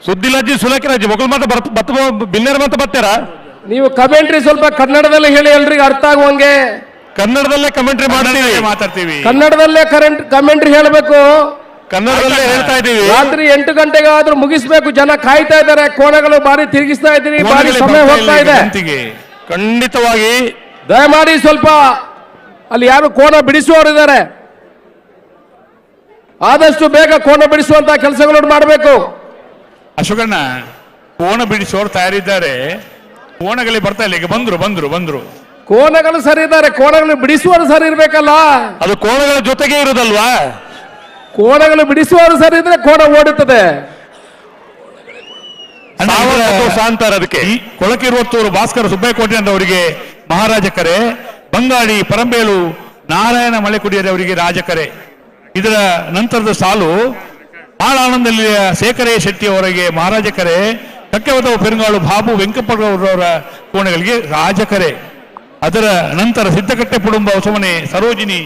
ಸುದ್ದಿಲಜ್ಜಿ ಸುಲಕಿರಾಜಿ ಮಕ್ಕಳು ಮತ್ತೆ ಬಿನ್ನರ್ ಮತ್ತೆ ಬರ್ತಾರ. ನೀವು ಕಮೆಂಟ್ರಿ ಸ್ವಲ್ಪ ಕನ್ನಡದಲ್ಲಿ ಹೇಳಿ ಎಲ್ರಿಗೂ ಅರ್ಥ ಆಗುವಂಗೆ. ಕನ್ನಡದಲ್ಲೇ ಕಮೆಂಟ್ರಿ ಮಾಡ್ತೀವಿ, ಮಾತಾಡ್ತೀವಿ. ಕನ್ನಡದಲ್ಲೇ ಕಮೆಂಟ್ರಿ ಹೇಳಬೇಕು. ಕನ್ನಡದಲ್ಲೇ ಹೇಳ್ತಾ ಇದ್ದೀವಿ. ರಾತ್ರಿ 8 ಗಂಟೆಗೆ ಆದ್ರೂ ಮುಗಿಸ್ಬೇಕು. ಜನ ಕಾಯ್ತಾ ಇದ್ದಾರೆ. ಕೋಣಗಳು ಬಾರಿ ತಿರುಗಿಸ್ತಾ ಇದ್ದೀರಿ. ಬಾರಿ ಸಮಯ ಹೋಗ್ತಾ ಇದೆ. ಖಂಡಿತವಾಗಿ ದಯಮಾಡಿ ಸ್ವಲ್ಪ ಅಲ್ಲಿ ಯಾರು ಕೋಣ ಬಿಡಿಸುವವರಿದ್ದಾರೆ, ಆದಷ್ಟು ಬೇಗ ಕೋಣ ಬಿಡಿಸುವಂತ ಕೆಲಸಗಳನ್ನು ಮಾಡಬೇಕು. ಅಶೋಕಣ್ಣ, ಕೋಣ ಬಿಡಿಸೋರು ತಯಾರಿದ್ದಾರೆ. ಕೋಣಗಳಿಗೆ ಬರ್ತಾ ಇಲ್ಲ. ಈಗ ಬಂದ್ರು ಕೋಣಗಳು ಸರಿ ಇದ್ದಾರೆ, ಕೋಣಗಳು ಬಿಡಿಸುವವರು ಸರಿ ಇರ್ಬೇಕಲ್ಲ. ಅದು ಕೋಣಗಳ ಜೊತೆಗೆ ಇರುದಲ್ವಾ? ಕೋಣಗಳು ಬಿಡಿಸುವವರು ಸರಿ ಇದ್ರೆ ಕೋಣ ಓಡುತ್ತದೆ. ಅಂತಾರೆ ಅದಕ್ಕೆ. ಕೊಳಕಿರುವತ್ತೂರು ಭಾಸ್ಕರ ಸುಬ್ಬಯ್ಯಕೋಟೆ ಅವರಿಗೆ ಮಹಾರಾಜ ಕರೆ, ಬಂಗಾಡಿ ಪರಂಬೇಲು ನಾರಾಯಣ ಮಳೆಕುಡಿಯರೆ ಅವರಿಗೆ ರಾಜಕರೆ. ಇದರ ನಂತರದ ಸಾಲು ಬಹಳ ಆನಂದಲ್ಲಿಯ ಶೇಖರೇ ಶೆಟ್ಟಿ ಅವರಿಗೆ ಮಹಾರಾಜ ಕರೆ, ಕಕ್ಕೆವದವ ಪೆರುಗಾಳು ಬಾಬು ವೆಂಕಪ್ಪಗೌಡರವರ ಕೋಣಗಳಿಗೆ ರಾಜಕರೆ. ಅದರ ನಂತರ ಸಿದ್ದಕಟ್ಟೆ ಕುಟುಂಬ ಹೊಸಮನೆ ಸರೋಜಿನಿ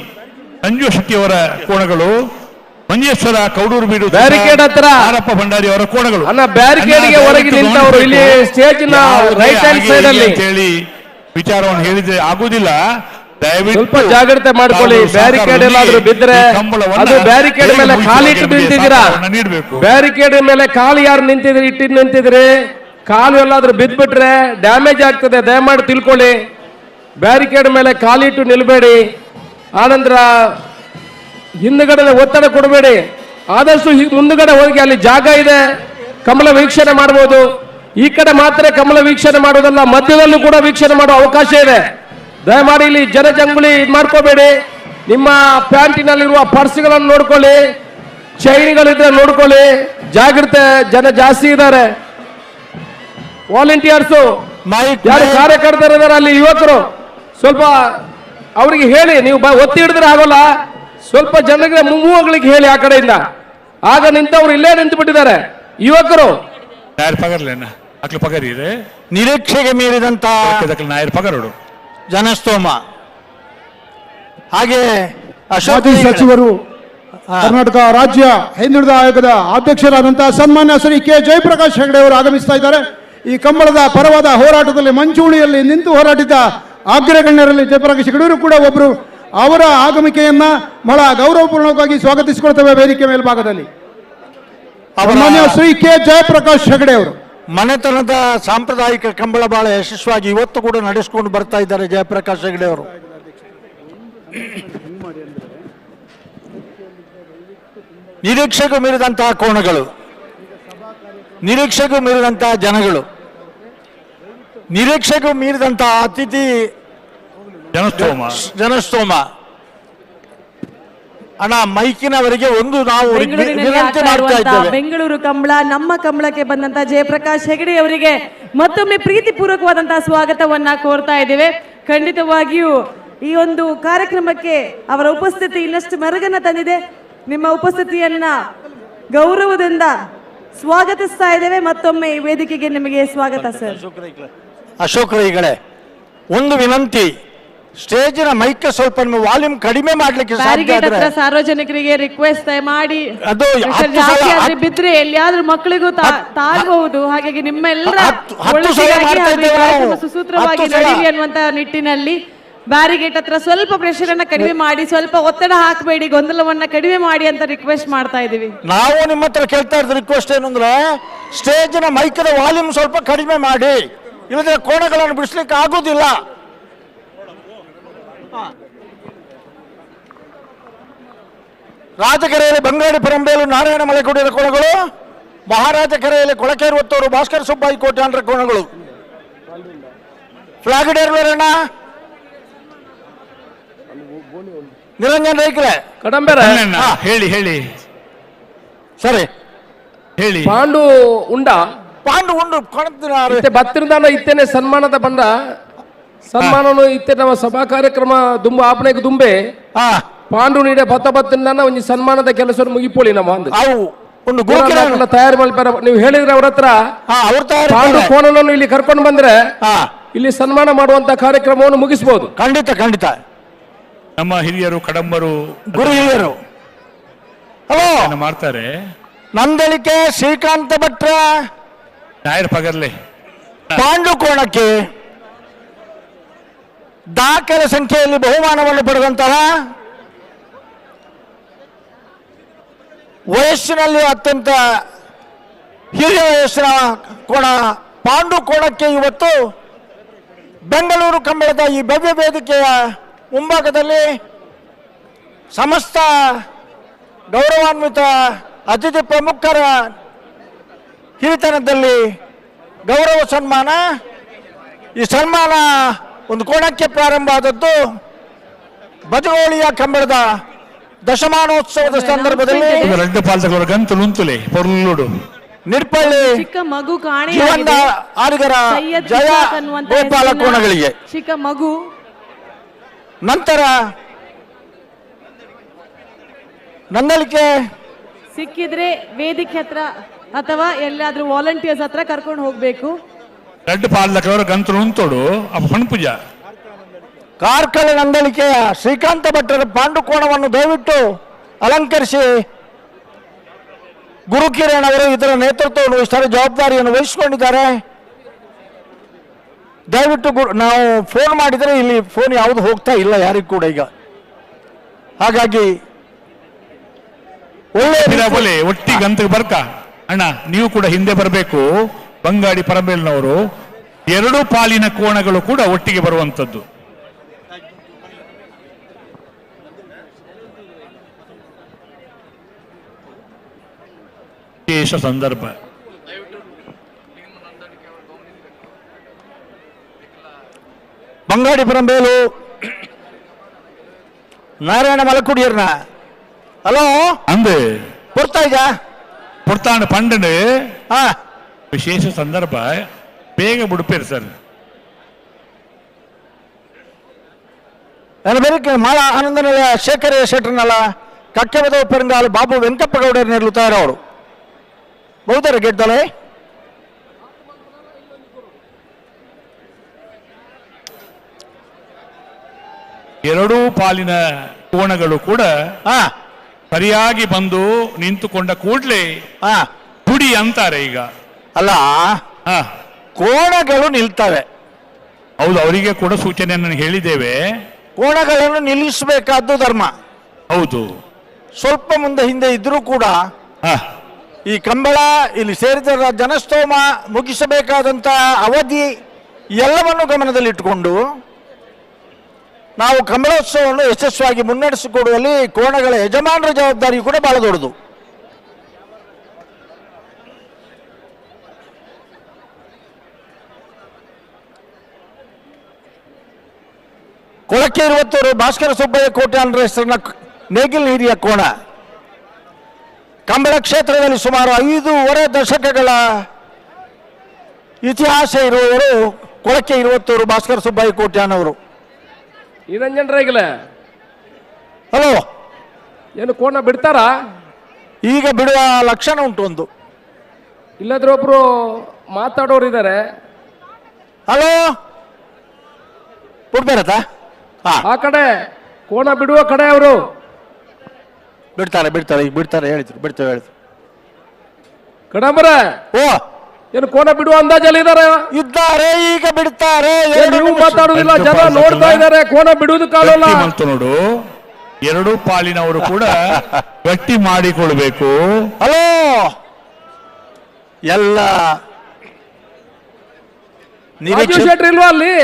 ಸಂಜು ಶೆಟ್ಟಿಯವರ ಕೋಣಗಳು, ಮಂಜೇಶ್ವರ ಕೌಡೂರು ಬೀಡು ಬ್ಯಾರಿಕೇಡ್ ಹತ್ರ ಆರಪ್ಪ ಭಂಡಾರಿ ಅವರ ಕೋಣಗಳು. ಅಲ್ಲ, ಬ್ಯಾರಿಕೇಡ್ಗೆ ಹೊರಗೆ ನಿಂತವರು ಇಲ್ಲಿ ಸ್ಟೇಜಿನ ರೈಟ್ ಹ್ಯಾಂಡ್ ಸೈಡ್ ಅಲ್ಲಿ ಹೇಳಿ ವಿಚಾರವನ್ನು ಹೇಳಿದ್ರೆ ಆಗುದಿಲ್ಲ. ದಯವಿಟ್ಟು ಸ್ವಲ್ಪ ಜಾಗ್ರತೆ ಮಾಡ್ಕೊಳ್ಳಿ. ಬ್ಯಾರಿಕೇಡ್ ಎಲ್ಲಾದ್ರೂ ಬಿದ್ದರೆ ಅದು ಬ್ಯಾರಿಕೇಡ್ ಮೇಲೆ ಕಾಲಿಟ್ಟು ನಿಂತಿದ್ದೀರಾ. ಬ್ಯಾರಿಕೇಡ್ ಮೇಲೆ ಕಾಲು ಯಾರು ನಿಂತಿದ್ರಿ, ಇಟ್ಟು ನಿಂತಿದ್ರಿ, ಕಾಲು ಎಲ್ಲಾದ್ರೂ ಬಿದ್ಬಿಟ್ರೆ ಡ್ಯಾಮೇಜ್ ಆಗ್ತದೆ. ದಯಮಾಡಿ ತಿಳ್ಕೊಳ್ಳಿ. ಬ್ಯಾರಿಕೇಡ್ ಮೇಲೆ ಕಾಲಿಟ್ಟು ನಿಲ್ಬೇಡಿ. ಆನಂತರ ಹಿಂದುಗಡೆ ಒತ್ತಡ ಕೊಡಬೇಡಿ. ಆದಷ್ಟು ಮುಂದುಗಡೆ ಹೋಗಿ ಅಲ್ಲಿ ಜಾಗ ಇದೆ, ಕಮಲ ವೀಕ್ಷಣೆ ಮಾಡಬಹುದು. ಈ ಕಡೆ ಮಾತ್ರ ಕಮಲ ವೀಕ್ಷಣೆ ಮಾಡೋದಲ್ಲ, ಮಧ್ಯದಲ್ಲೂ ಕೂಡ ವೀಕ್ಷಣೆ ಮಾಡುವ ಅವಕಾಶ ಇದೆ. ದಯಮಾಡಿ ಇಲ್ಲಿ ಜನಜಂಗುಳಿ ಮಾಡ್ಕೋಬೇಡಿ. ನಿಮ್ಮ ಪ್ಯಾಂಟಿನಲ್ಲಿರುವ ಪರ್ಸ್ಗಳನ್ನು ನೋಡ್ಕೊಳ್ಳಿ, ಚೈನ್ಗಳಿದ್ರೆ ನೋಡ್ಕೊಳ್ಳಿ. ಜಾಗ್ರತೆ, ಜನ ಜಾಸ್ತಿ ಇದ್ದಾರೆ. ವಾಲಂಟಿಯರ್ಸು ಯಾರು ಕಾರ್ಯಕರ್ತರಿದ್ದಾರೆ ಅಲ್ಲಿ ಯುವಕರು, ಸ್ವಲ್ಪ ಅವರಿಗೆ ಹೇಳಿ. ನೀವು ಒತ್ತಿ ಹಿಡಿದ್ರೆ ಆಗೋಲ್ಲ. ಸ್ವಲ್ಪ ಜನರಿಗೆ ಮುಂಗುವಗಳಿಗೆ ಹೇಳಿ ಆ ಕಡೆಯಿಂದ. ಆಗ ನಿಂತವ್ರು ಇಲ್ಲೇ ನಿಂತು ಬಿಟ್ಟಿದ್ದಾರೆ ಯುವಕರು. ನಾಯರ್ ಪಗರ್ಲೇನ ಅಕ್ಲು ಪಗರಿ ಇದೆ. ನಿರೀಕ್ಷೆಗೆ ಮೀರಿದಂತ ನಾಯರ್ ಪಗರೋಡು ಜನಸ್ತೋಮ. ಹಾಗೆ ಮಾಜಿ ಸಚಿವರು, ಕರ್ನಾಟಕ ರಾಜ್ಯ ಹಿಂದುಳಿದ ಆಯೋಗದ ಅಧ್ಯಕ್ಷರಾದಂತಹ ಸನ್ಮಾನ್ಯ ಶ್ರೀ ಕೆ ಜಯಪ್ರಕಾಶ್ ಹೆಗಡೆ ಅವರು ಆಗಮಿಸ್ತಾ ಇದ್ದಾರೆ. ಈ ಕಂಬಳದ ಪರವಾದ ಹೋರಾಟದಲ್ಲಿ ಮಂಚೂಣಿಯಲ್ಲಿ ನಿಂತು ಹೋರಾಟಿದ ಅಗ್ರಗಣ್ಯರಲ್ಲಿ ಜಯಪ್ರಕಾಶ್ ಹೆಗಡೆಯವರು ಕೂಡ ಒಬ್ಬರು. ಅವರ ಆಗಮಿಕೆಯನ್ನ ಬಹಳ ಗೌರವಪೂರ್ಣವಾಗಿ ಸ್ವಾಗತಿಸಿಕೊಳ್ತೇವೆ ವೇದಿಕೆ ಮೇಲ್ಭಾಗದಲ್ಲಿ. ಸನ್ಮಾನ್ಯ ಶ್ರೀ ಕೆ ಜಯಪ್ರಕಾಶ್ ಹೆಗಡೆ ಅವರು ಮನೆತನದ ಸಾಂಪ್ರದಾಯಿಕ ಕಂಬಳ ಬಹಳ ಯಶಸ್ವಿಯಾಗಿ ಇವತ್ತು ಕೂಡ ನಡೆಸಿಕೊಂಡು ಬರ್ತಾ ಇದ್ದಾರೆ ಜಯಪ್ರಕಾಶ್ ಹೆಗಡೆ ಅವರು. ನಿರೀಕ್ಷೆಗೂ ಮೀರಿದಂತಹ ಕೋಣಗಳು, ನಿರೀಕ್ಷೆಗೂ ಮೀರಿದಂತಹ ಜನಗಳು, ನಿರೀಕ್ಷೆಗೂ ಮೀರಿದಂತಹ ಅತಿಥಿ ಜನಸ್ತೋಮ. ಅಣ್ಣ, ಮೈಕಿನವರಿಗೆ ಒಂದು ನಾವು ವಿನಂತಿ ಮಾಡ್ತಾ ಇದ್ದೇವೆ. ಬೆಂಗಳೂರು ಕಂಬಳ, ನಮ್ಮ ಕಂಬಳಕ್ಕೆ ಬಂದಂತ ಜಯಪ್ರಕಾಶ್ ಹೆಗಡೆ ಅವರಿಗೆ ಮತ್ತೊಮ್ಮೆ ಪ್ರೀತಿಪೂರ್ವಕವಾದಂತಹ ಸ್ವಾಗತವನ್ನ ಕೋರ್ತಾ ಇದ್ದೇವೆ. ಖಂಡಿತವಾಗಿಯೂ ಈ ಒಂದು ಕಾರ್ಯಕ್ರಮಕ್ಕೆ ಅವರ ಉಪಸ್ಥಿತಿ ಇನ್ನಷ್ಟು ಮೆರುಗನ್ನ ತಂದಿದೆ. ನಿಮ್ಮ ಉಪಸ್ಥಿತಿಯನ್ನ ಗೌರವದಿಂದ ಸ್ವಾಗತಿಸ್ತಾ ಇದ್ದೇವೆ. ಮತ್ತೊಮ್ಮೆ ಈ ವೇದಿಕೆಗೆ ನಿಮಗೆ ಸ್ವಾಗತ ಸರ್. ಅಶೋಕ್ ರೈಗಳೇ, ಒಂದು ವಿನಂತಿ, ಸ್ಟೇಜಿನ ಮೈಕ್ ಸ್ವಲ್ಪ ವಾಲ್ಯೂಮ್ ಕಡಿಮೆ ಮಾಡ್ಲಿಕ್ಕೆ ಸಾಧ್ಯ ಆದ್ರೆ ಸಾರ್ವಜನಿಕರಿಗೆ ರಿಕ್ವೆಸ್ಟ್ ಮಾಡಿ ಅದು ಜಾಸ್ತಿ ಆದ್ರೆ ಬಿದ್ರೆ ಎಲ್ಲಿಯಾದ್ರೂ ಮಕ್ಕಳಿಗೂ ತಾಗಬಹುದು. ಹಾಗಾಗಿ ನಿಮ್ಮೆಲ್ಲರ ಸುಸೂತ್ರವಾಗಿ ನಡೀಲಿ ಅನ್ನುವಂತ ನಿಟ್ಟಿನಲ್ಲಿ ಬ್ಯಾರಿಗೇಟ್ ಹತ್ರ ಸ್ವಲ್ಪ ಪ್ರೆಷರ್ ಅನ್ನ ಕಡಿಮೆ ಮಾಡಿ, ಸ್ವಲ್ಪ ಒತ್ತಡ ಹಾಕಬೇಡಿ, ಗೊಂದಲವನ್ನ ಕಡಿಮೆ ಮಾಡಿ ಅಂತ ರಿಕ್ವೆಸ್ಟ್ ಮಾಡ್ತಾ ಇದೀವಿ. ನಾವು ನಿಮ್ಮ ಹತ್ರ ಕೇಳ್ತಾ ಇರೋದು ರಿಕ್ವೆಸ್ಟ್ ಏನು ಅಂದ್ರೆ, ಸ್ಟೇಜಿನ ಮೈಕದ ವಾಲ್ಯೂಮ್ ಸ್ವಲ್ಪ ಕಡಿಮೆ ಮಾಡಿ, ಇಲ್ಲದ್ರೆ ಕೋಣಗಳನ್ನು ಬಿಡಿಸ್ಲಿಕ್ಕೆ ಆಗುದಿಲ್ಲ. ರಾಜಕೆರೆಯಲ್ಲಿ ಬಂಗಾಡಿ ಪರಂಬೇಲು ನಾರಾಯಣ ಮಲೆಕುಡಿಯರ ಕೋಣಗಳು, ಮಹಾರಾಜ ಕೆರೆಯಲ್ಲಿ ಕೊಳಕೇರುವತ್ತೂರು ಭಾಸ್ಕರ ಸುಬ್ಬಾಯಿ ಕೋಟ್ಯಾಂಡ್ರ ಕೋಣಗಳು. ಫ್ಲಾಗ್ ಡೇರ್ವೇರಣ್ಣ, ನಿರಂಜನ್ ರೈಕರೆ ಕಡಂಬೆರ ಹೇಳಿ ಹೇಳಿ ಸರಿ ಹೇಳಿ. ಪಾಂಡು ಉಂಡ ಪಾಂಡು ಉಂಡು ಬತ್ತಿರದಾನ ಇತ್ತೇನೆ ಸನ್ಮಾನದ ಬಂದ ಸನ್ಮಾನನು ಇತ್ತೆ ನಮ್ಮ ಸಭಾ ಕಾರ್ಯಕ್ರಮ ದುಂಬ ಆಪಣೆಗೆ ದುಂಬೆ ಪಾಂಡು ನೀಡೆ ಬತ್ತಿಂದಾನ ಒಂದು ಸನ್ಮಾನದ ಕೆಲಸ ಮುಗಿಪೋಳಿ ನಮ್ಮ ಒಂದು ತಯಾರು ಮಾಡ್ತಾರ. ನೀವು ಹೇಳಿದ್ರೆ ಅವ್ರ ಹತ್ರ ಪಾಂಡು ಕೋಣನನ್ನು ಇಲ್ಲಿ ಕರ್ಕೊಂಡು ಬಂದ್ರೆ ಇಲ್ಲಿ ಸನ್ಮಾನ ಮಾಡುವಂತ ಕಾರ್ಯಕ್ರಮವನ್ನು ಮುಗಿಸಬಹುದು. ಖಂಡಿತ ಖಂಡಿತ. ನಮ್ಮ ಹಿರಿಯರು ಕಡಂಬರು ಗುರು ಹಿರಿಯರು ಮಾಡ್ತಾರೆ. ನಂದಳಿಕೆ ಶ್ರೀಕಾಂತ ಭಟ್ರ ನಾಯರ್ ಪಗರ್ಲೆ ಪಾಂಡು ಕೋಣಕ್ಕೆ ದಾಖಲೆ ಸಂಖ್ಯೆಯಲ್ಲಿ ಬಹುಮಾನವನ್ನು ಪಡೆದಂತಹ ವಯಸ್ಸಿನಲ್ಲಿ ಅತ್ಯಂತ ಹಿರಿಯ ವಯಸ್ಸಿನ ಕೋಣ ಪಾಂಡು ಕೋಣಕ್ಕೆ ಇವತ್ತು ಬೆಂಗಳೂರು ಕಂಬಳದ ಈ ಭವ್ಯ ವೇದಿಕೆಯ ಮುಂಭಾಗದಲ್ಲಿ ಸಮಸ್ತ ಗೌರವಾನ್ವಿತ ಅತಿಥಿ ಪ್ರಮುಖರ ಹಿರಿತನದಲ್ಲಿ ಗೌರವ ಸನ್ಮಾನ. ಈ ಸನ್ಮಾನ ಒಂದು ಕೋಣಕ್ಕೆ ಪ್ರಾರಂಭ ಆದದ್ದು ಬಜಗೋಳಿಯ ಕಂಬಳದ ದಶಮಾನೋತ್ಸವದ ಸಂದರ್ಭದಲ್ಲಿ ರೆಡ್ಡು ಪಾಲ್ತಗಳವರ ಗಂತು ನುಂತುಲೆ ಪೊರ್ಲುಡು ನಿರ್ಪಳ್ಳಿ ಚಿಕ್ಕ ಮಗು ಕಾಣೆ ಜೀವನ ಆಡಿಗರ ಜಯ ಗೋಪಾಲ ಕೋಣಗಳಿಗೆ ಚಿಕ್ಕ ಮಗು. ನಂತರ ನಂದಲಿಕೆ ಸಿಕ್ಕಿದ್ರೆ ವೇದಿಕೆ ಹತ್ರ ಅಥವಾ ಎಲ್ಲಾದ್ರೂ ವಾಲಂಟಿಯರ್ಸ್ ಹತ್ರ ಕರ್ಕೊಂಡು ಹೋಗ್ಬೇಕು. ರೆಡ್ಡು ಪಾಲ್ತಗಳವರ ಗಂತು ನುಂತೋಡು ಅಪ್ಪ ಪಣಪೂಜ ಕಾರ್ಕಳ ನಂದಲಿಕೆಯ ಶ್ರೀಕಾಂತ ಭಟ್ಟರ ಪಾಂಡುಕೋಣವನ್ನು ದಯವಿಟ್ಟು ಅಲಂಕರಿಸಿ ಗುರುಕಿರಣ್ ಅವರು ಇದರ ನೇತೃತ್ವವನ್ನು ವಹಿಸ್ತಾರೆ, ಜವಾಬ್ದಾರಿಯನ್ನು ವಹಿಸಿಕೊಂಡಿದ್ದಾರೆ. ದಯವಿಟ್ಟು ನಾವು ಫೋನ್ ಮಾಡಿದರೆ ಇಲ್ಲಿ ಫೋನ್ ಯಾವುದು ಹೋಗ್ತಾ ಇಲ್ಲ ಯಾರಿಗೂ ಕೂಡ ಈಗ. ಹಾಗಾಗಿ ಒಳ್ಳೆ ಒಟ್ಟಿಗೆ ಗಂತಕ್ಕೆ ಬರ್ಕ ಅಣ್ಣ, ನೀವು ಕೂಡ ಹಿಂದೆ ಬರಬೇಕು. ಬಂಗಾಡಿ ಪರಬೇಲ್ನವರು ಎರಡೂ ಪಾಲಿನ ಕೋಣಗಳು ಕೂಡ ಒಟ್ಟಿಗೆ ಬರುವಂತದ್ದು. ವಿಶೇಷ ಸಂದರ್ಭ. ಬಂಗಾಡಿ ಪರಂಬೇಲು ನಾರಾಯಣ ಮಲಕುಡಿಯರ್ನ ಹಲೋ ಅಂದು ಪುರ್ತಾಂಡ್ ಪಂಡನೆ ವಿಶೇಷ ಸಂದರ್ಭ ಬೇಗ ಬಿಡುಪೇರು ಸರ್. ಮಾಳ ಆನಂದನಲ್ಲ ಶೇಖರ ಶೆಟ್ಟರ್ನಲ್ಲ ಕಕ್ಕೆ ಬದವ ಪೆರಂಗಾಲು ಬಾಬು ವೆಂಕಪ್ಪ ಗೌಡರು ನೆರಳುತ್ತಾರೆ ಅವರು ಬಹುತೇಕ ಗೆದ್ದಲೆ. ಎರಡೂ ಪಾಲಿನ ಕೋಣಗಳು ಕೂಡ ಸರಿಯಾಗಿ ಬಂದು ನಿಂತುಕೊಂಡ ಕೂಡಲೇ ಪುಡಿ ಅಂತಾರೆ ಈಗ. ಅಲ್ಲ ಕೋಣಗಳು ನಿಲ್ತವೆ. ಹೌದು, ಅವರಿಗೆ ಕೂಡ ಸೂಚನೆಯನ್ನು ಹೇಳಿದ್ದೇವೆ. ಕೋಣಗಳನ್ನು ನಿಲ್ಲಿಸಬೇಕಾದ್ದು ಧರ್ಮ. ಹೌದು, ಸ್ವಲ್ಪ ಮುಂದೆ ಹಿಂದೆ ಇದ್ರೂ ಕೂಡ ಈ ಕಂಬಳ ಇಲ್ಲಿ ಸೇರಿದ ಜನಸ್ತೋಮ ಮುಗಿಸಬೇಕಾದಂತ ಅವಧಿ ಎಲ್ಲವನ್ನು ಗಮನದಲ್ಲಿಟ್ಟುಕೊಂಡು ನಾವು ಕಂಬಳೋತ್ಸವವನ್ನು ಯಶಸ್ವಿಯಾಗಿ ಮುನ್ನಡೆಸಿಕೊಡುವಲ್ಲಿ ಕೋಣಗಳ ಯಜಮಾನರ ಜವಾಬ್ದಾರಿ ಕೂಡ ಬಹಳ ದೊಡ್ಡದು. ಕೊಳಕ್ಕೆ 20 ಭಾಸ್ಕರ ಸುಬ್ಬಯ್ಯ ಕೋಟ್ಯಾನರ ಹೆಸರಿನ ನೇಗಿಲ್ ಹಿರಿಯ ಕೋಣ ಕಂಬಳ ಕ್ಷೇತ್ರದಲ್ಲಿ ಸುಮಾರು 5.5 ದಶಕಗಳ ಇತಿಹಾಸ ಇರುವವರು ಕೊಳಕ್ಕೆ 20 ಭಾಸ್ಕರ ಸುಬ್ಬಯ್ಯ ಕೋಟ್ಯಾನವರು. ನಿರಂಜನರಾಗಿಲ್ಲ ಹಲೋ, ಏನು ಕೋಣ ಬಿಡ್ತಾರಾ? ಈಗ ಬಿಡುವ ಲಕ್ಷಣ ಉಂಟು. ಒಂದು ಇಲ್ಲದ್ರೆ ಒಬ್ರು ಮಾತಾಡೋರು ಇದ್ದಾರೆ. ಹಲೋ, ಬಿಡ್ಬೇರತ್ತ ಆ ಕಡೆ ಕೋಣ ಬಿಡುವ ಕಡೆ ಅವರು ಬಿಡ್ತಾರೆ ಈಗ ಬಿಡ್ತಾರೆ ಹೇಳಿದ್ರು ಕಡಂಬರ ಏನು ಕೋಣ ಬಿಡುವ ಅಂದಾಜಲ್ಲಿ ಇದ್ದಾರೆ ಈಗ ಬಿಡ್ತಾರೆ. ನೀವು ಮಾತಾಡುದಿಲ್ಲ, ಜನ ನೋಡ್ತಾ ಇದ್ದಾರೆ. ಕೋಣ ಬಿಡುವುದು ಕಾಲಲ್ಲ ನೋಡು. ಎರಡೂ ಪಾಲಿನವರು ಕೂಡ ಗಟ್ಟಿ ಮಾಡಿಕೊಳ್ಬೇಕು. ಹಲೋ, ಎಲ್ಲ ರಾಜೀವ್ ಶೆಟ್ರು ಇಲ್ವಾ ಅಲ್ಲಿ?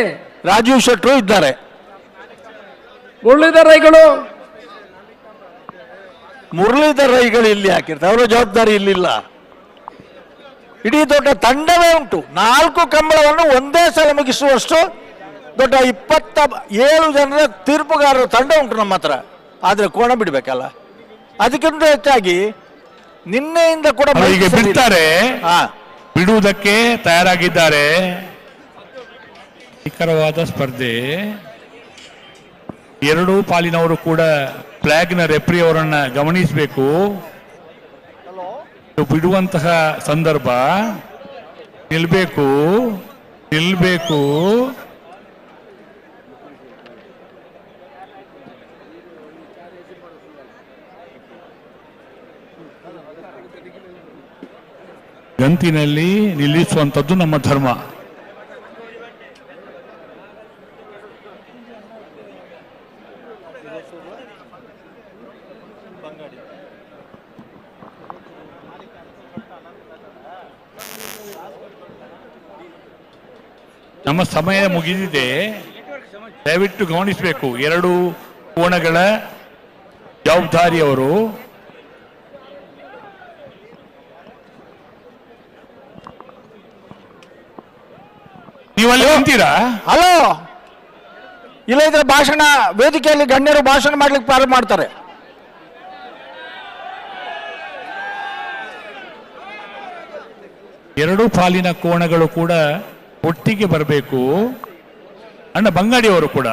ರಾಜೀವ್ ಶೆಟ್ರು ಇದ್ದಾರೆ. ಮುರಳೀಧರ್ ರೈಗಳು ಇಲ್ಲಿ ಹಾಕಿರ್ತಾರೆ. ಅವರ ಜವಾಬ್ದಾರಿ ಇಲ್ಲಿಲ್ಲ. ಇಡೀ ದೊಡ್ಡ ತಂಡವೇ ಉಂಟು. 4 ಕಂಬಳವನ್ನು ಒಂದೇ ಸಲ ಮುಗಿಸುವಷ್ಟು ದೊಡ್ಡ 27 ಜನರ ತೀರ್ಪುಗಾರರ ತಂಡ ಉಂಟು ನಮ್ಮ ಹತ್ರ. ಆದ್ರೆ ಕೋಣ ಬಿಡ್ಬೇಕಲ್ಲ, ಅದಕ್ಕಿಂತ ಹೆಚ್ಚಾಗಿ ನಿನ್ನೆಯಿಂದ ಕೂಡ ಈಗ ಬಿಡ್ತಾರೆ, ಬಿಡುವುದಕ್ಕೆ ತಯಾರಾಗಿದ್ದಾರೆ. ನಿಖರವಾದ ಸ್ಪರ್ಧೆ. ಎರಡೂ ಪಾಲಿನವರು ಕೂಡ ಫ್ಲಾಗ್ನ ರೆಫ್ರಿ ಅವರನ್ನ ಗಮನಿಸಬೇಕು. ಬಿಡುವಂತಹ ಸಂದರ್ಭ ನಿಲ್ಬೇಕು. ಗಂತಿನಲ್ಲಿ ನಿಲ್ಲಿಸುವಂಥದ್ದು ನಮ್ಮ ಧರ್ಮ. ನಮ್ಮ ಸಮಯ ಮುಗಿದಿದೆ, ದಯವಿಟ್ಟು ಗಮನಿಸಬೇಕು. ಎರಡು ಕೋಣಗಳ ಜವಾಬ್ದಾರಿಯವರು ನೀವಲ್ಲಿ ನಿಂತೀರಾ? ಹಲೋ, ಇಲ್ಲ ಇದ್ರೆ ಭಾಷಣ ವೇದಿಕೆಯಲ್ಲಿ ಗಣ್ಯರು ಭಾಷಣ ಮಾಡ್ಲಿಕ್ಕೆ ಪ್ರಾರಂಭ ಮಾಡ್ತಾರೆ. ಎರಡೂ ಪಾಲಿನ ಕೋಣಗಳು ಕೂಡ ಒಟ್ಟಿಗೆ ಬರಬೇಕು. ಅಣ್ಣ ಬಂಗಾಡಿಯವರು ಕೂಡ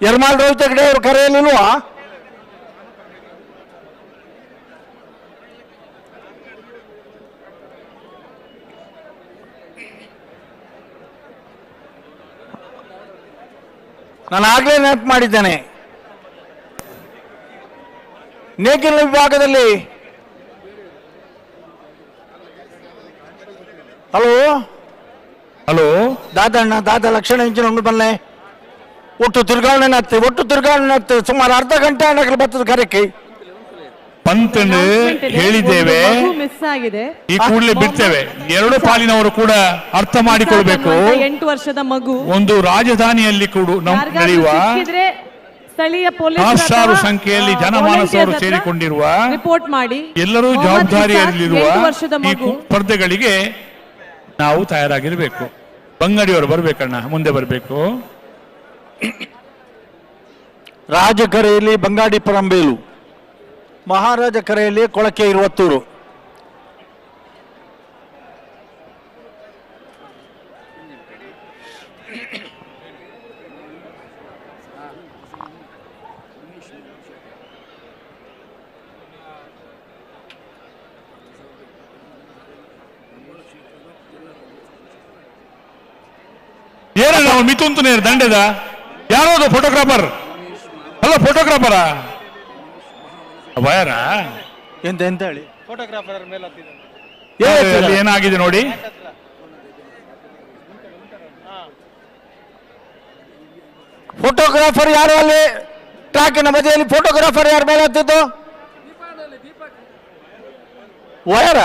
ಯರ್ಮಾಳ್ ರೋಹಿತ್ ಹೆಗ್ಡೆ ಅವರು ಕರೆಯಲಿಲ್ವಾ? ನಾನು ಆಗ್ಲೇ ನೆನಪು ಮಾಡಿದ್ದೇನೆ, ನೇಗಿಲ ವಿಭಾಗದಲ್ಲಿ ಹಲೋ ದಾದಣ್ಣ ದಾದ ಲಕ್ಷಣ ಇಂಚಿನ ಉಂಡು ಬನ್ನೆ ಒಟ್ಟು ತಿರ್ಗಾವಣೆ ಸುಮಾರು ಅರ್ಧ ಗಂಟೆ ಅಣ್ಣಗಳು ಬರ್ತದೆ ಕರೆಕ್ಕೆ ಪಂತನ್ನು ಹೇಳಿದ್ದೇವೆ, ಮಿಸ್ ಆಗಿದೆ. ಈ ಕೂಡಲೇ ಬಿಡ್ತೇವೆ. ಎರಡು ಪಾಲಿನವರು ಕೂಡ ಅರ್ಥ ಮಾಡಿಕೊಳ್ಬೇಕು. 8 ವರ್ಷದ ಮಗು ಒಂದು ರಾಜಧಾನಿಯಲ್ಲಿ ಕೂಡ ನಡೆಯುವ ಸ್ಥಳೀಯ ಪೊಲೀಸ್ ಸಹಸ್ರಾರು ಸಂಖ್ಯೆಯಲ್ಲಿ ಜನಮಾನಸವರು ಸೇರಿಕೊಂಡಿರುವ ರಿಪೋರ್ಟ್ ಮಾಡಿ ಎಲ್ಲರೂ ಜವಾಬ್ದಾರಿಯಲ್ಲಿರುವ ಈ ಸ್ಪರ್ಧೆಗಳಿಗೆ ನಾವು ತಯಾರಾಗಿರ್ಬೇಕು. ಬಂಗಡಿಯವರು ಬರ್ಬೇಕಣ್ಣ, ಮುಂದೆ ಬರಬೇಕು. ರಾಜಕರೆಯಲ್ಲಿ ಬಂಗಾಡಿ ಪರಂಬೇಲು, ಮಹಾರಾಜ ಕರೆಯಲ್ಲಿ ಕೊಳಕೆ ಇರುವತ್ತೂರು. ಏನಲ್ಲ ನಾವು ಮಿತುಂತು ನೇರ ದಂಡೆದ ಯಾರೋದು ಫೋಟೋಗ್ರಾಫರ್? ಅಲ್ಲ ಫೋಟೋಗ್ರಾಫರಾ ಭಯರ ಎಂತ ಎಂತ ಹೇಳಿ ಫೋಟೋಗ್ರಾಫರ್ ಮೇಲೆ ಅಲ್ಲಿ ಏನಾಗಿದೆ ನೋಡಿ. ಫೋಟೋಗ್ರಾಫರ್ ಯಾರು ಅಲ್ಲಿ ಟ್ರ್ಯಾಕಿನ ಬದಿಯಲ್ಲಿ ಫೋಟೋಗ್ರಾಫರ್ ಯಾರು ಮೇಲೆ ಹತ್ತಿದ್ದು? ವಯರ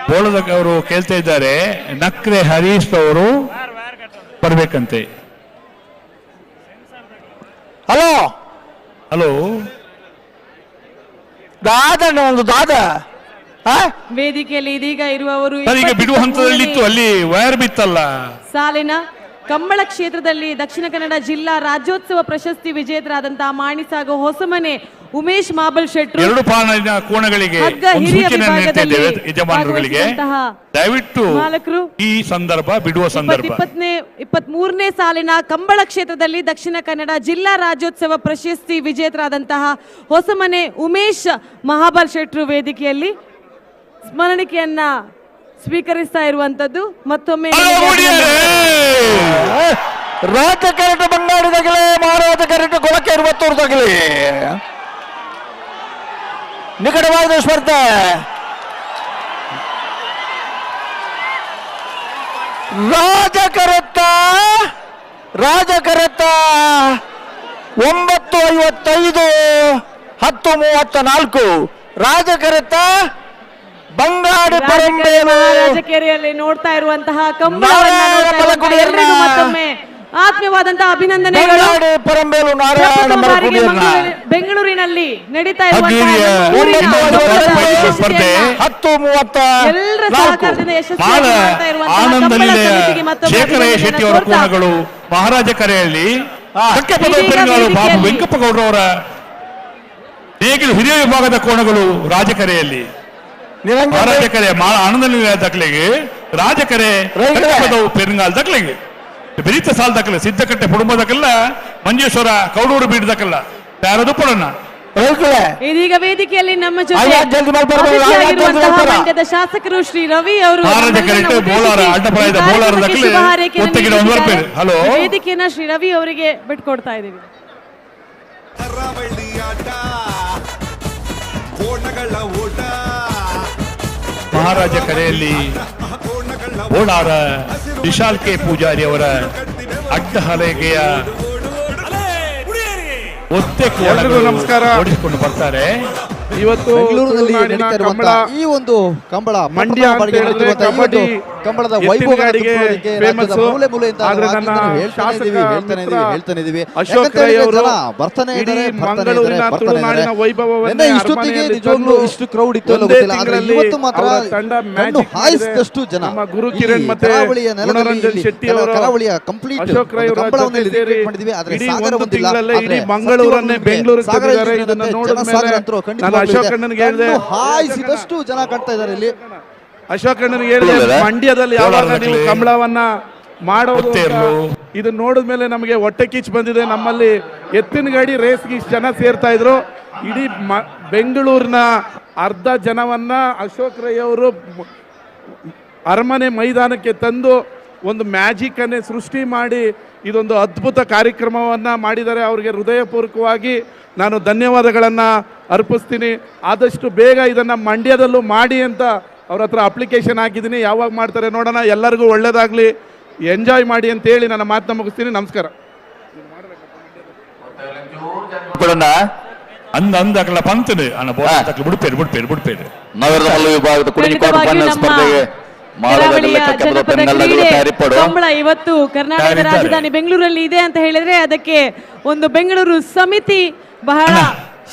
ಬೋಳದ ಅವರು ಕೇಳ್ತಾ ಇದ್ದಾರೆ, ನಕ್ರೆ ಹರೀಶ್ ಅವರು ಬರ್ಬೇಕಂತೆ. ಹಲೋ ಹಲೋ ದಾದಣ್ಣ ಒಂದು ದಾದ ವೇದಿಕೆಯಲ್ಲಿ ಇದೀಗ ಇರುವವರು ಈಗ ಬಿಡುವ ಹಂತದಲ್ಲಿತ್ತು, ಅಲ್ಲಿ ವೈರ್ ಬಿತ್ತಲ್ಲ. ಸಾಲಿನ ಕಂಬಳ ಕ್ಷೇತ್ರದಲ್ಲಿ ದಕ್ಷಿಣ ಕನ್ನಡ ಜಿಲ್ಲಾ ರಾಜ್ಯೋತ್ಸವ ಪ್ರಶಸ್ತಿ ವಿಜೇತರಾದಂತಹ ಮಾಣಿಸಾಗೋ ಹೊಸಮನೆ ಉಮೇಶ್ ಮಾಬಲ್ ಶೆಟ್ರು ಎರಡು ಪಾಲಿನ ಕೋಣಗಳಿಗೆ ಸೂಚನೆ ನೀಡ್ತಿದ್ದೇವೆ ಯಜಮಾನರುಗಳಿಗೆ, ದಯವಿಟ್ಟು ಈ ಸಂದರ್ಭ ಬಿಡುವ ಸಂದರ್ಭ. 23ನೇ ಸಾಲಿನ ಕಂಬಳ ಕ್ಷೇತ್ರದಲ್ಲಿ ದಕ್ಷಿಣ ಕನ್ನಡ ಜಿಲ್ಲಾ ರಾಜ್ಯೋತ್ಸವ ಪ್ರಶಸ್ತಿ ವಿಜೇತರಾದಂತಹ ಹೊಸಮನೆ ಉಮೇಶ್ ಮಹಾಬಲ್ ಶೆಟ್ರು ವೇದಿಕೆಯಲ್ಲಿ ಸ್ಮರಣಿಕೆಯನ್ನ ಸ್ವೀಕರಿಸ್ತಾ ಇರುವಂತದ್ದು. ಮತ್ತೊಮ್ಮೆ ರಾಜ ಕರೆಕ್ಟ್ ಬಂಗಾಡಿದಾಗಲೇ ಮಹಾರಾಜ ಕರೆಕ್ಟ್ ಕೊಳಕೆ ಇರುವತ್ತೂರ್ದಾಗಲಿ ನಿಕಟವಾದ ಸ್ಪರ್ಧೆ. ರಾಜ ಕರೆತ್ತ 9:55 10:34 ರಾಜ ಕರೆತ್ತ ಬಂಗಾಡಿ ಪರಂಬೇಲು ರಾಜಕೆರೆಯಲ್ಲಿ ನೋಡ್ತಾ ಇರುವಂತಹ ಕಂಬಳವನ್ನು ಎಲ್ಲರಿಗೂ ಮತ್ತೊಮ್ಮೆ ಆತ್ಮೀಯವಾದಂತಹ ಅಭಿನಂದನೆಗಳು. ಪರಂಬೇಲು ಬೆಂಗಳೂರಿನಲ್ಲಿ ನಡೀತಾ ಸ್ಪರ್ಧೆ 10:34 ಎಲ್ಲರ ಸಹಕಾರದಿಂದ ಶೇಖರಯ್ಯ ಶೆಟ್ಟಿ ಅವರ ಕೋಣಗಳು ಮಹಾರಾಜ ಕರೆಯಲ್ಲಿ ಬಾಬು ವೆಂಕಪ್ಪಗೌಡರವರ ನೇಗಿಲು ಹಿರಿಯ ವಿಭಾಗದ ಕೋಣಗಳು ರಾಜಕರೆಯಲ್ಲಿ ರಾಜಕರೆ ಆನಂದ ದಾಖಲೆಗೆ ರಾಜಕರೆ ಪೆರುಗಾಲ್ ದಾಖಲೆಗೆ ಬೆರೀತ ಸಾಲ್ ದಾಖಲೆ ಸಿದ್ದಕಟ್ಟೆ ಕುಟುಂಬದಕ್ಕೆಲ್ಲ ಮಂಜೇಶ್ವರ ಕೌಡೂರು ಬೀಡದಕ್ಕೆಲ್ಲ ಯಾರದು ಪಡೋಣ. ಇದೀಗ ವೇದಿಕೆಯಲ್ಲಿ ನಮ್ಮ ಜೊತೆ ಮಂಡ್ಯದ ಶಾಸಕರು ಶ್ರೀ ರವಿ ಅವರು ವೇದಿಕೆಯನ್ನ ಶ್ರೀ ರವಿ ಅವರಿಗೆ ಬಿಟ್ಕೊಡ್ತಾ ಇದ್ದೀವಿ. ಕೋಣಗಳ ಓಟ ಮಹಾರಾಜ ಕರೆಯಲ್ಲಿ ಬೋಳಾರ ವಿಶಾಲ್ ಕೆ ಪೂಜಾರಿ ಅವರ ಅಡ್ಡಹಲಗೆಯ ಒತ್ತೆ ಎಲ್ರಿಗೂ ನಮಸ್ಕಾರ. ಓಡಿಸಿಕೊಂಡು ಬರ್ತಾರೆ. ಇವತ್ತು ಬೆಂಗಳೂರಿನಲ್ಲಿ ತುಳುನಾಡಿನ ನಡೀತಾ ಕಂಬಳ ಇರುವಂತಹ ಈ ಒಂದು ಕಂಬಳ ಮಂಡ್ಯ ಅಂತ ಹೇಳಿದ್ರೆ ಕಬಡ್ಡಿ ಕಂಬಳದ ಎತ್ತಿನಗಾಡಿಗೆ famous. ಮೂಲೆ ಮೂಲೆಯಿಂದ ಆದ್ರೆ ನನ್ನ ಹೇಳ್ತಾನೆ ಇದೀವಿ ಅಶೋಕ್ ರೈ ಅವರು ಬರ್ತಾನೆ ಇಡೀ ಇದ್ದಾರೆ ಮಂಗಳೂರಿನ ತುಳುನಾಡಿನ ವೈಭವವನ್ನೇ ಇಷ್ಟೊತ್ತಿಗೆ ಅರಮನೆಯಲ್ಲಿ ನಿಜವಾಗ್ಲೂ ತಂದು ಇಷ್ಟು ಕ್ರೌಡ್ ಇತ್ತು ಅಲ್ಲ ಒಂದೇ ಗೊತ್ತಿಲ್ಲ. ಆದ್ರೆ ತಿಂಗಳಲ್ಲಿ ಇವತ್ತು ಮಾತ್ರ ಅವರ ತಂಡ ಕಣ್ಣು ಮ್ಯಾಜಿಕ್ ಹಾಯಿಸಿದಷ್ಟು ಜನ ನಮ್ಮ ಗುರು ಈ ಕಿರಣ್ ಮತ್ತೆ ಕರಾವಳಿಯ ನೆಲದಲ್ಲಿ ಗುಣರಂಜನ್ ಇಲ್ಲಿ ಶೆಟ್ಟಿ ಅವರು ಕರಾವಳಿಯ ಕಂಪ್ಲೀಟ್ ಅಶೋಕ್ ರೈ ಅವರ ಕಂಬಳವನ್ನು ಜೊತೆ ಸೇರಿ ಮಾಡಿದ್ವಿ. ಆದ್ರೆ ಇಡೀ ಸಾಗರ ಒಂದು ಬಂದಿಲ್ಲ. ತಿಂಗಳಲ್ಲೇ ಆದ್ರೆ ಇಡೀ ಮಂಗಳೂರನ್ನೇ ಬೆಂಗಳೂರಿಗೆ ಸಾಗರ ತಂದಿದ್ದಾರೆ. ಇದನ್ನ ನೋಡಿದ ಮೇಲೆ ನಾನು ಅಶೋಕ್ ಅಣ್ಣನಿಗೆ ಹೇಳಿದೆ, ಹಾಯಿಸಿದಷ್ಟು ಜನ ಕಾಣ್ತಾ ಇದ್ದಾರೆ ಇಲ್ಲಿ. ಅಶೋಕ್ ಅಣ್ಣನಿಗೆ ಹೇಳಿದೆ, ಮಂಡ್ಯದಲ್ಲಿ ಯಾವಾಗ ನೀವು ಕಂಬಳವನ್ನ ಮಾಡೋದು ಅಂತ. ಇದು ನೋಡಿದ ಮೇಲೆ ನಮಗೆ ಹೊಟ್ಟೆ ಕಿಚ್ಚು ಬಂದಿದೆ. ನಮ್ಮಲ್ಲಿ ಎತ್ತಿನ ಗಾಡಿ ರೇಸ್ಗೆ ಇಷ್ಟು ಜನ ಸೇರ್ತಾ ಇದ್ರು. ಇಡೀ ಬೆಂಗಳೂರಿನ ಅರ್ಧ ಜನವನ್ನ ಅಶೋಕ್ ರೈ ಅವರು ಅರಮನೆ ಮೈದಾನಕ್ಕೆ ತಂದು ಒಂದು ಮ್ಯಾಜಿಕ್ ಅನ್ನೇ ಸೃಷ್ಟಿ ಮಾಡಿ ಇದೊಂದು ಅದ್ಭುತ ಕಾರ್ಯಕ್ರಮವನ್ನು ಮಾಡಿದ್ದಾರೆ. ಅವರಿಗೆ ಹೃದಯಪೂರ್ವಕವಾಗಿ ನಾನು ಧನ್ಯವಾದಗಳನ್ನು ಅರ್ಪಿಸ್ತೀನಿ. ಆದಷ್ಟು ಬೇಗ ಇದನ್ನು ಮಂಡ್ಯದಲ್ಲೂ ಮಾಡಿ ಅಂತ ಅವ್ರ ಹತ್ರ ಅಪ್ಲಿಕೇಶನ್ ಹಾಕಿದ್ದೀನಿ. ಯಾವಾಗ ಮಾಡ್ತಾರೆ ನೋಡೋಣ. ಎಲ್ಲರಿಗೂ ಒಳ್ಳೇದಾಗಲಿ, ಎಂಜಾಯ್ ಮಾಡಿ ಅಂತೇಳಿ ನನ್ನ ಮಾತನ್ನ ಮುಗಿಸ್ತೀನಿ. ನಮಸ್ಕಾರ. ಅಂದಕಲ ಪಂತನೆ ಅಣ್ಣ ಬಿಡ್ಪೇರು ನಗರದ ಹಲವು ವಿಭಾಗದ ಕುಣಿತ ಸ್ಪರ್ಧೆಗೆ ಕರಾವಳಿಯ ಜನಪದ ಕ್ರೀಡೆ ಕಂಬಳ ಇವತ್ತು ಕರ್ನಾಟಕದ ರಾಜಧಾನಿ ಬೆಂಗಳೂರಲ್ಲಿ ಇದೆ ಅಂತ ಹೇಳಿದ್ರೆ ಅದಕ್ಕೆ ಒಂದು ಬೆಂಗಳೂರು ಸಮಿತಿ ಬಹಳ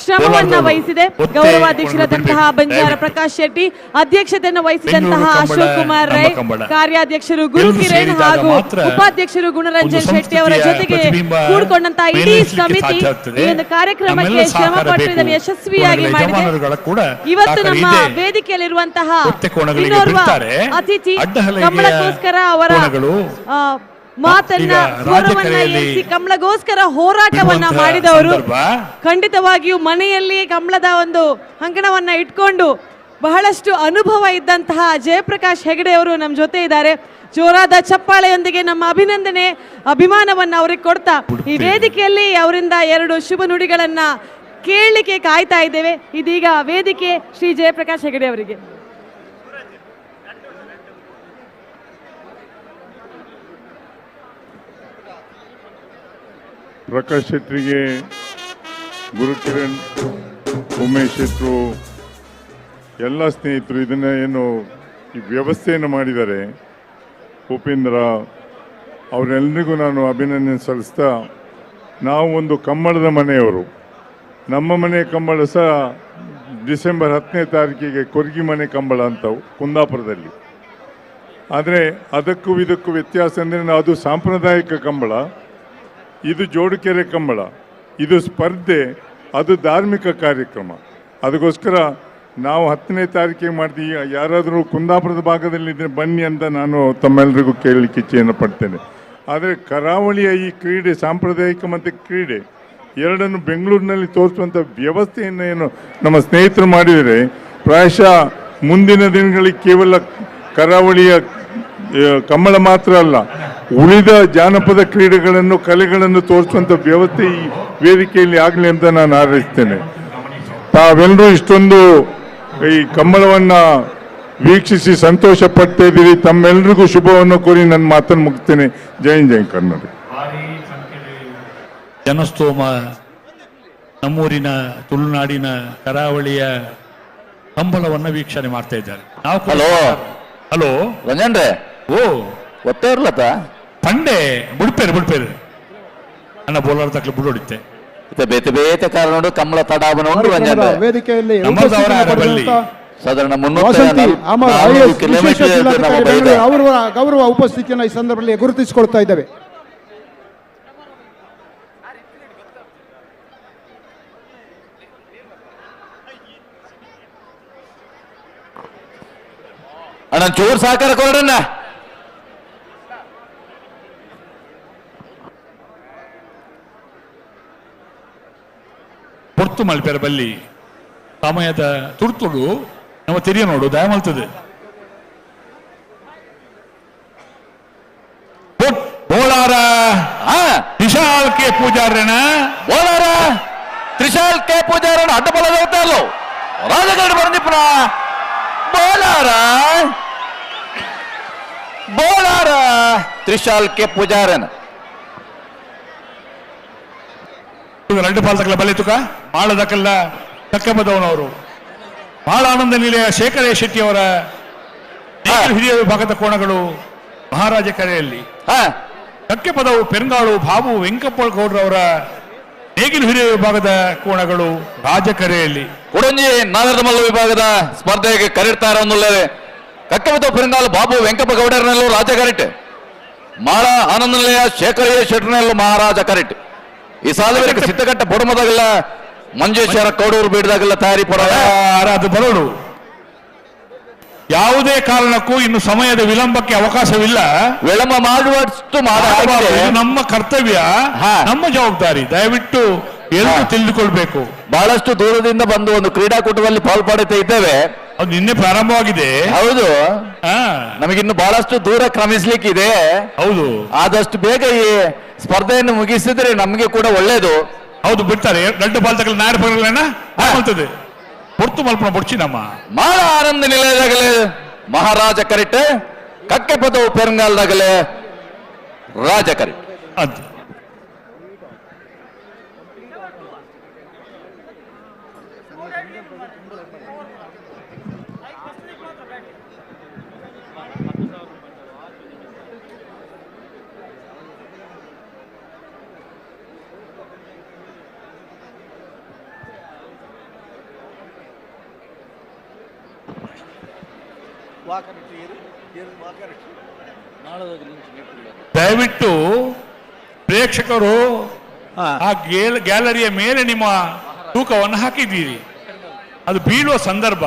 ಶ್ರಮವನ್ನ ವಹಿಸಿದೆ. ಗೌರವಾಧ್ಯಕ್ಷರಾದಂತಹ ಬಂಜಾರ ಪ್ರಕಾಶ್ ಶೆಟ್ಟಿ, ಅಧ್ಯಕ್ಷತೆಯನ್ನು ವಹಿಸಿದಂತಹ ಅಶೋಕ್ ಕುಮಾರ್ ರೈ, ಕಾರ್ಯಾಧ್ಯಕ್ಷರು ಗುರು ಕಿರಣ್ ಹಾಗೂ ಉಪಾಧ್ಯಕ್ಷರು ಗುಣರಂಜನ್ ಶೆಟ್ಟಿ ಅವರ ಜೊತೆಗೆ ಕೂಡಿಕೊಂಡಂತಹ ಇಡೀ ಸಮಿತಿ ಈ ಒಂದು ಕಾರ್ಯಕ್ರಮಕ್ಕೆ ಶ್ರಮ ಪಟ್ಟು ಇದನ್ನು ಯಶಸ್ವಿಯಾಗಿ ಮಾಡಿದೆ. ಇವತ್ತು ನಮ್ಮ ವೇದಿಕೆಯಲ್ಲಿರುವಂತಹ ಇನ್ನೋರ್ವ ಅತಿಥಿ ಕಂಬಳಕ್ಕೋಸ್ಕರ ಅವರ ಮಾತನ್ನ ಸ್ವರವನ್ನ ಏರಿಸಿ ಕಂಬಳಗೋಸ್ಕರ ಹೋರಾಟವನ್ನ ಮಾಡಿದವರು. ಖಂಡಿತವಾಗಿಯೂ ಮನೆಯಲ್ಲಿ ಕಂಬಳದ ಒಂದು ಅಂಕಣವನ್ನ ಇಟ್ಕೊಂಡು ಬಹಳಷ್ಟು ಅನುಭವ ಇದ್ದಂತಹ ಜಯಪ್ರಕಾಶ್ ಹೆಗಡೆ ಅವರು ನಮ್ಮ ಜೊತೆ ಇದ್ದಾರೆ. ಜೋರಾದ ಚಪ್ಪಾಳೆಯೊಂದಿಗೆ ನಮ್ಮ ಅಭಿನಂದನೆ ಅಭಿಮಾನವನ್ನ ಅವ್ರಿಗೆ ಕೊಡ್ತಾ ಈ ವೇದಿಕೆಯಲ್ಲಿ ಅವರಿಂದ 2 ಶುಭ ನುಡಿಗಳನ್ನ ಕೇಳಲಿಕ್ಕೆ ಕಾಯ್ತಾ ಇದ್ದೇವೆ. ಇದೀಗ ವೇದಿಕೆ ಶ್ರೀ ಜಯಪ್ರಕಾಶ್ ಹೆಗಡೆ ಅವರಿಗೆ. ಪ್ರಕಾಶ್ ಶೆಟ್ಟರಿಗೆ, ಗುರುಕಿರಣ್, ಉಮೇಶ್ ಶೆಟ್ರು, ಎಲ್ಲ ಸ್ನೇಹಿತರು ಇದನ್ನ ಏನು ಈ ವ್ಯವಸ್ಥೆಯನ್ನು ಮಾಡಿದ್ದಾರೆ, ಉಪೇಂದ್ರ ಅವರೆಲ್ಲರಿಗೂ ನಾನು ಅಭಿನಂದನೆ ಸಲ್ಲಿಸ್ತಾ, ನಾವು ಒಂದು ಕಂಬಳದ ಮನೆಯವರು. ನಮ್ಮ ಮನೆ ಕಂಬಳ ಸಹ ಡಿಸೆಂಬರ್ 10ನೇ ತಾರೀಕಿಗೆ ಕೊರ್ಗಿ ಮನೆ ಕಂಬಳ ಅಂತವು ಕುಂದಾಪುರದಲ್ಲಿ. ಆದರೆ ಅದಕ್ಕೂ ಇದಕ್ಕೂ ವ್ಯತ್ಯಾಸ ಅಂದರೆ ಅದು ಸಾಂಪ್ರದಾಯಿಕ ಕಂಬಳ, ಇದು ಜೋಡುಕೆರೆ ಕಂಬಳ, ಇದು ಸ್ಪರ್ಧೆ, ಅದು ಧಾರ್ಮಿಕ ಕಾರ್ಯಕ್ರಮ. ಅದಕ್ಕೋಸ್ಕರ ನಾವು 10ನೇ ತಾರೀಕಿಗೆ ಮಾಡ್ತೀವಿ. ಯಾರಾದರೂ ಕುಂದಾಪುರದ ಭಾಗದಲ್ಲಿ ಇದ್ರೆ ಬನ್ನಿ ಅಂತ ನಾನು ತಮ್ಮೆಲ್ಲರಿಗೂ ಕೇಳಲಿಕ್ಕೆ ಇಚ್ಛೆಯನ್ನು ಪಡ್ತೇನೆ. ಆದರೆ ಕರಾವಳಿಯ ಈ ಕ್ರೀಡೆ, ಸಾಂಪ್ರದಾಯಿಕ ಮತ್ತು ಕ್ರೀಡೆ ಎರಡನ್ನು ಬೆಂಗಳೂರಿನಲ್ಲಿ ತೋರಿಸುವಂಥ ವ್ಯವಸ್ಥೆಯನ್ನು ಏನು ನಮ್ಮ ಸ್ನೇಹಿತರು ಮಾಡಿದರೆ, ಪ್ರಾಯಶಃ ಮುಂದಿನ ದಿನಗಳಿಗೆ ಕೇವಲ ಕರಾವಳಿಯ ಕಂಬಳ ಮಾತ್ರ ಅಲ್ಲ, ಉಳಿದ ಜಾನಪದ ಕ್ರೀಡೆಗಳನ್ನು, ಕಲೆಗಳನ್ನು ತೋರಿಸುವಂಥ ವ್ಯವಸ್ಥೆ ಈ ವೇದಿಕೆಯಲ್ಲಿ ಆಗಲಿ ಅಂತ ನಾನು ಹಾರೈಸ್ತೇನೆ. ತಾವೆಲ್ಲರೂ ಇಷ್ಟೊಂದು ಈ ಕಂಬಳವನ್ನು ವೀಕ್ಷಿಸಿ ಸಂತೋಷ ಪಡ್ತಾ ಇದ್ದೀರಿ. ತಮ್ಮೆಲ್ಲರಿಗೂ ಶುಭವನ್ನು ಕೋರಿ ನನ್ನ ಮಾತನ್ನು ಮುಗಿಸ್ತೇನೆ. ಜೈ ಜೈ ಕರ್ನಾಟಕ. ಜನಸ್ತೋಮ ನಮ್ಮೂರಿನ ತುಳುನಾಡಿನ ಕರಾವಳಿಯ ಕಂಬಳವನ್ನು ವೀಕ್ಷಣೆ ಮಾಡ್ತಾ ಇದ್ದಾರೆ. ಹಲೋ ರಂಜನ್ರೆ, ಓ ಗೊತ್ತೇ ಇರ್ಲತ್ತ ಪಂಡೆ ಬಿಡ್ಪೇರು ಅಣ್ಣ ಬೋಲಾರ ತಕ್ಲು ಬಿಡೋಡಿತ್ತೆ ಬೇತೆ ಬೇತೆ ಕಾರಣ ಕಂಬಳ ತಡಾವಣ ಉಂಟು ರಂಜನ್ರೆ. ವೇದಿಕೆಯಲ್ಲಿ ಸಾಧಾರಣ ಅವರ ಗೌರವ ಉಪಸ್ಥಿತಿಯನ್ನು ಈ ಸಂದರ್ಭದಲ್ಲಿ ಗುರುತಿಸಿಕೊಳ್ತಾ ಇದ್ದೇವೆ. ಅಣ್ಣ ಚೂರು ಸಹಕಾರ ಕೊಡೋಣ. ಪೊರ್ತು ಮಲ್ಪೆರ ಬಲ್ಲಿ ಸಮಯದ ತುರ್ತುಡು ನಮ್ಮ ತೆರಿಯ ನೋಡು ದಯ ಮಲ್ತದೆ. ಬೋಳಾರ ತ್ರಿಶಾಲ್ ಕೆ ಪೂಜಾರಣ ಬೋಳಾರ ತ್ರಿಶಾಲ್ ಕೆ ಪೂಜಾರಣ ಅಡ್ಡಬಲ ದೇವತೆಯಲ್ಲೋ ರಾಜಕರಡಿ ಬಂದಿಪ್ಪನ ಬೋಲಾರ ತ್ರಿಶಾಲ್ ಕೆ ಪೂಜಾರನ್ ಎರಡು ಪಾಲ್ದಕಲ ಬಲೆ ತುಕ ಮಾಳದಕಲ್ಲ ಕಕ್ಕಬದವನವರು ಬಹಳ ಆನಂದ ನಿಲಯ ಶೇಖರ ಶೆಟ್ಟಿ ಅವರ ಹಿರಿಯ ವಿಭಾಗದ ಕೋಣಗಳು ಮಹಾರಾಜ ಕರೆಯಲ್ಲಿ ಕಕ್ಕೆ ಪದವು ಪೆರಂಗಾಳು ಬಾಬು ವೆಂಕಪ್ಪ ಗೌಡ್ರವರ ನೇಗಿಲು ಹಿರಿಯ ವಿಭಾಗದ ಕೋಣಗಳು ರಾಜಕರೆಯಲ್ಲಿ ಕುಡಂಜಿ ನಾಗರದ ಮಲ್ಲ ವಿಭಾಗದ ಸ್ಪರ್ಧೆಗೆ ಕರೆಡ್ತಾರೆ ಅನ್ನುಳ್ಳೇ ಕಕ್ಕೆ ಪದವು ಪೆರಂಗಾಳು ಬಾಬು ವೆಂಕಪ್ಪ ಗೌಡರನಲ್ಲೂ ರಾಜ ಕರೆಟ್ ಮಾಳ ಆನಂದ ನಿಲಯ ಶೇಖರಯ್ಯ ಶೆಟ್ಟನಲ್ಲೂ ಮಹಾರಾಜ ಕರೆಟ್ ಈ ಸಾಲವರಿಗೆ ಸಿದ್ದಗಟ್ಟ ಬೊಡಮದಾಗಲ್ಲ ಮಂಜೇಶ್ವರ ಕೌಡೂರು ಬೀಡದಾಗಲ್ಲ ತಯಾರಿ ಪಡ ಅದು ಬರೋಡು ಯಾವುದೇ ಕಾರಣಕ್ಕೂ ಇನ್ನು ಸಮಯದ ವಿಳಂಬಕ್ಕೆ ಅವಕಾಶವಿಲ್ಲ. ವಿಳಂಬ ಮಾಡುವಷ್ಟು ನಮ್ಮ ಕರ್ತವ್ಯ, ನಮ್ಮ ಜವಾಬ್ದಾರಿ. ದಯವಿಟ್ಟು ಎಲ್ಲರೂ ತಿಳಿದುಕೊಳ್ಬೇಕು. ಬಹಳಷ್ಟು ದೂರದಿಂದ ಬಂದು ಒಂದು ಕ್ರೀಡಾಕೂಟದಲ್ಲಿ ಪಾಲ್ಪಡುತ್ತಾ ಇದ್ದೇವೆ. ಅದು ನಿನ್ನೆ ಪ್ರಾರಂಭವಾಗಿದೆ. ಹೌದು, ನಮಗಿನ್ನು ಬಹಳಷ್ಟು ದೂರ ಕ್ರಮಿಸ್ಲಿಕ್ಕಿದೆ. ಹೌದು, ಆದಷ್ಟು ಬೇಗ ಈ ಸ್ಪರ್ಧೆಯನ್ನು ಮುಗಿಸಿದ್ರೆ ನಮಗೆ ಕೂಡ ಒಳ್ಳೇದು. ಹೌದು, ಬಿಡ್ತಾರೆ. ಗಂಟು ಬಾಲ್ ತಗಲ ನಾರು ಬರಲೇನ ಮಾಡ್ತದೆ. பொறுத்து மல்பன பொடிச்சு நம்ம ಮಾಳ ಆನಂದ ನಿಲಯದಾಗಲೇ ಮಹಾರಾಜ ಕರೆಟ್, ಕಕ್ಕೆ ಪದವು ಪೆರಂಗಾಲ್ದಾಗಲೇ ರಾಜ ಕರೆಟ್. ಅದು ದಯವಿಟ್ಟು ಪ್ರೇಕ್ಷಕರು ಆ ಗ್ಯಾಲರಿಯ ಮೇಲೆ ನಿಮ್ಮ ತೂಕವನ್ನು ಹಾಕಿದ್ದೀರಿ. ಅದು ಬೀಳುವ ಸಂದರ್ಭ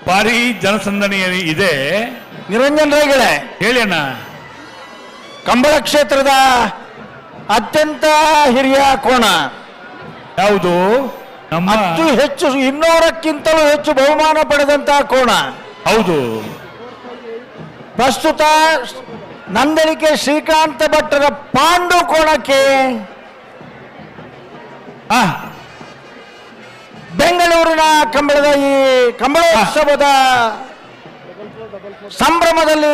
ಭಾರಿ ಜನಸಂದಣಿ ಇದೆ. ನಿರಂಜನ್ ರೈಗಳೇ ಹೇಳಿ ಅಣ್ಣ. ಕಂಬಳ ಕ್ಷೇತ್ರದ ಅತ್ಯಂತ ಹಿರಿಯ ಕೋಣ ಯಾವುದು? ನಮ್ಮ ಅತಿ ಹೆಚ್ಚು 200ಕ್ಕಿಂತಲೂ ಹೆಚ್ಚು ಬಹುಮಾನ ಪಡೆದಂತಹ ಕೋಣ. ಹೌದು, ಪ್ರಸ್ತುತ ನಂದಳಿಕೆ ಶ್ರೀಕಾಂತ ಭಟ್ಟರ ಪಾಂಡು ಕೋಣಕ್ಕೆ ಬೆಂಗಳೂರಿನ ಕಂಬಳದ ಈ ಕಂಬಳೋತ್ಸವದ ಸಂಭ್ರಮದಲ್ಲಿ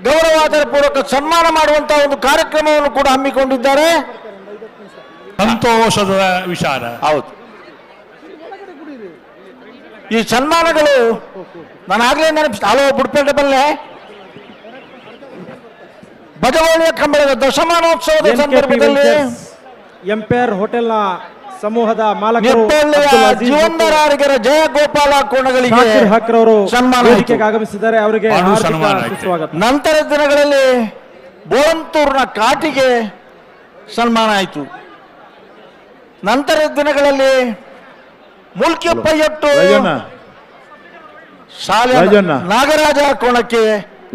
ಗೌರವಾದರ ಪೂರ್ವಕ ಸನ್ಮಾನ ಮಾಡುವಂತಹ ಒಂದು ಕಾರ್ಯಕ್ರಮವನ್ನು ಕೂಡ ಹಮ್ಮಿಕೊಂಡಿದ್ದಾರೆ. ಸಂತೋಷದ ವಿಚಾರ. ಹೌದು, ಈ ಸನ್ಮಾನಗಳು ನಾನು ಆಗ್ಲೇ ಹಲೋ ಬುಡ್ಪೇಟೆ ಬಲ್ಲೆ ಬಜವಾಳಿಯ ಕಂಬಳದ ದಶಮಾನೋತ್ಸವದ ಸಂದರ್ಭದಲ್ಲಿ ಎಂಪೈರ್ ಹೋಟೆಲ್ನ ಸಮೂಹದ ಮಾಲಕರು ಜೀವನರಾರಿಗರ ಜಯ ಗೋಪಾಲ ಕೋಣಗಳಿಗೆ ವೇದಿಕೆಗೆ ಆಗಮಿಸಿದ್ದಾರೆ. ಅವರಿಗೆ ಸ್ವಾಗತ. ನಂತರದ ದಿನಗಳಲ್ಲಿ ಬೋಳಂತೂರಿನ ಕಾಟಿಗೆ ಸನ್ಮಾನ ಆಯಿತು. ನಂತರದ ದಿನಗಳಲ್ಲಿ ಮುಲ್ಕಿಯಪ್ಪಯ್ಯಟ್ಟು ಶಾಲೆ ನಾಗರಾಜ ಕೋಣಕ್ಕೆ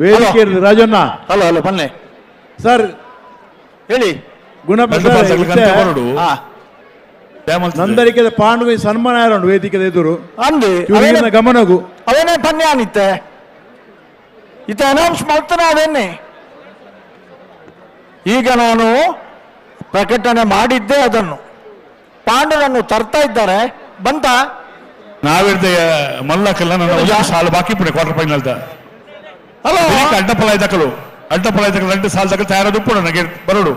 ವೇದಿಕೆ ರಾಜಣ್ಣ. ಹಲೋ ಹಲೋ ಬನ್ನಿ ಸರ್, ಹೇಳಿ. ನಂದರಿಕೆ ಪಾಂಡುವೆ ಸನ್ಮಾನ ಯಾರು ವೇದಿಕೆ ಎದುರು ಅಂದು ಗಮನಗು ಅವನೇ ಪನ್ಯ ಅನಿತ್ತೆ ಇತ ಅನೌನ್ಸ್ ಮಾಡ್ತಾನೆ ಅದೇನೆ. ಈಗ ನಾನು ಪ್ರಕಟಣೆ ಮಾಡಿದ್ದೆ ಅದನ್ನು. ಪಾಂಡುನನ್ನು ತರ್ತಾ ಇದ್ದಾರೆ. ಬಂತ ನಾವಿರ್ದ ಮಲ್ಲಕ್ಕೆಲ್ಲ ನನ್ನ ಸಾಲು ಬಾಕಿ ಪುಡೆ ಕ್ವಾರ್ಟರ್ ಫೈನಲ್ ಅಡ್ಡಪಲಾಯ್ದಕಲು రెండు సార్లు దగ్గర తయారదు ఇప్పుడు ನನಗೆ ಬರೋಡು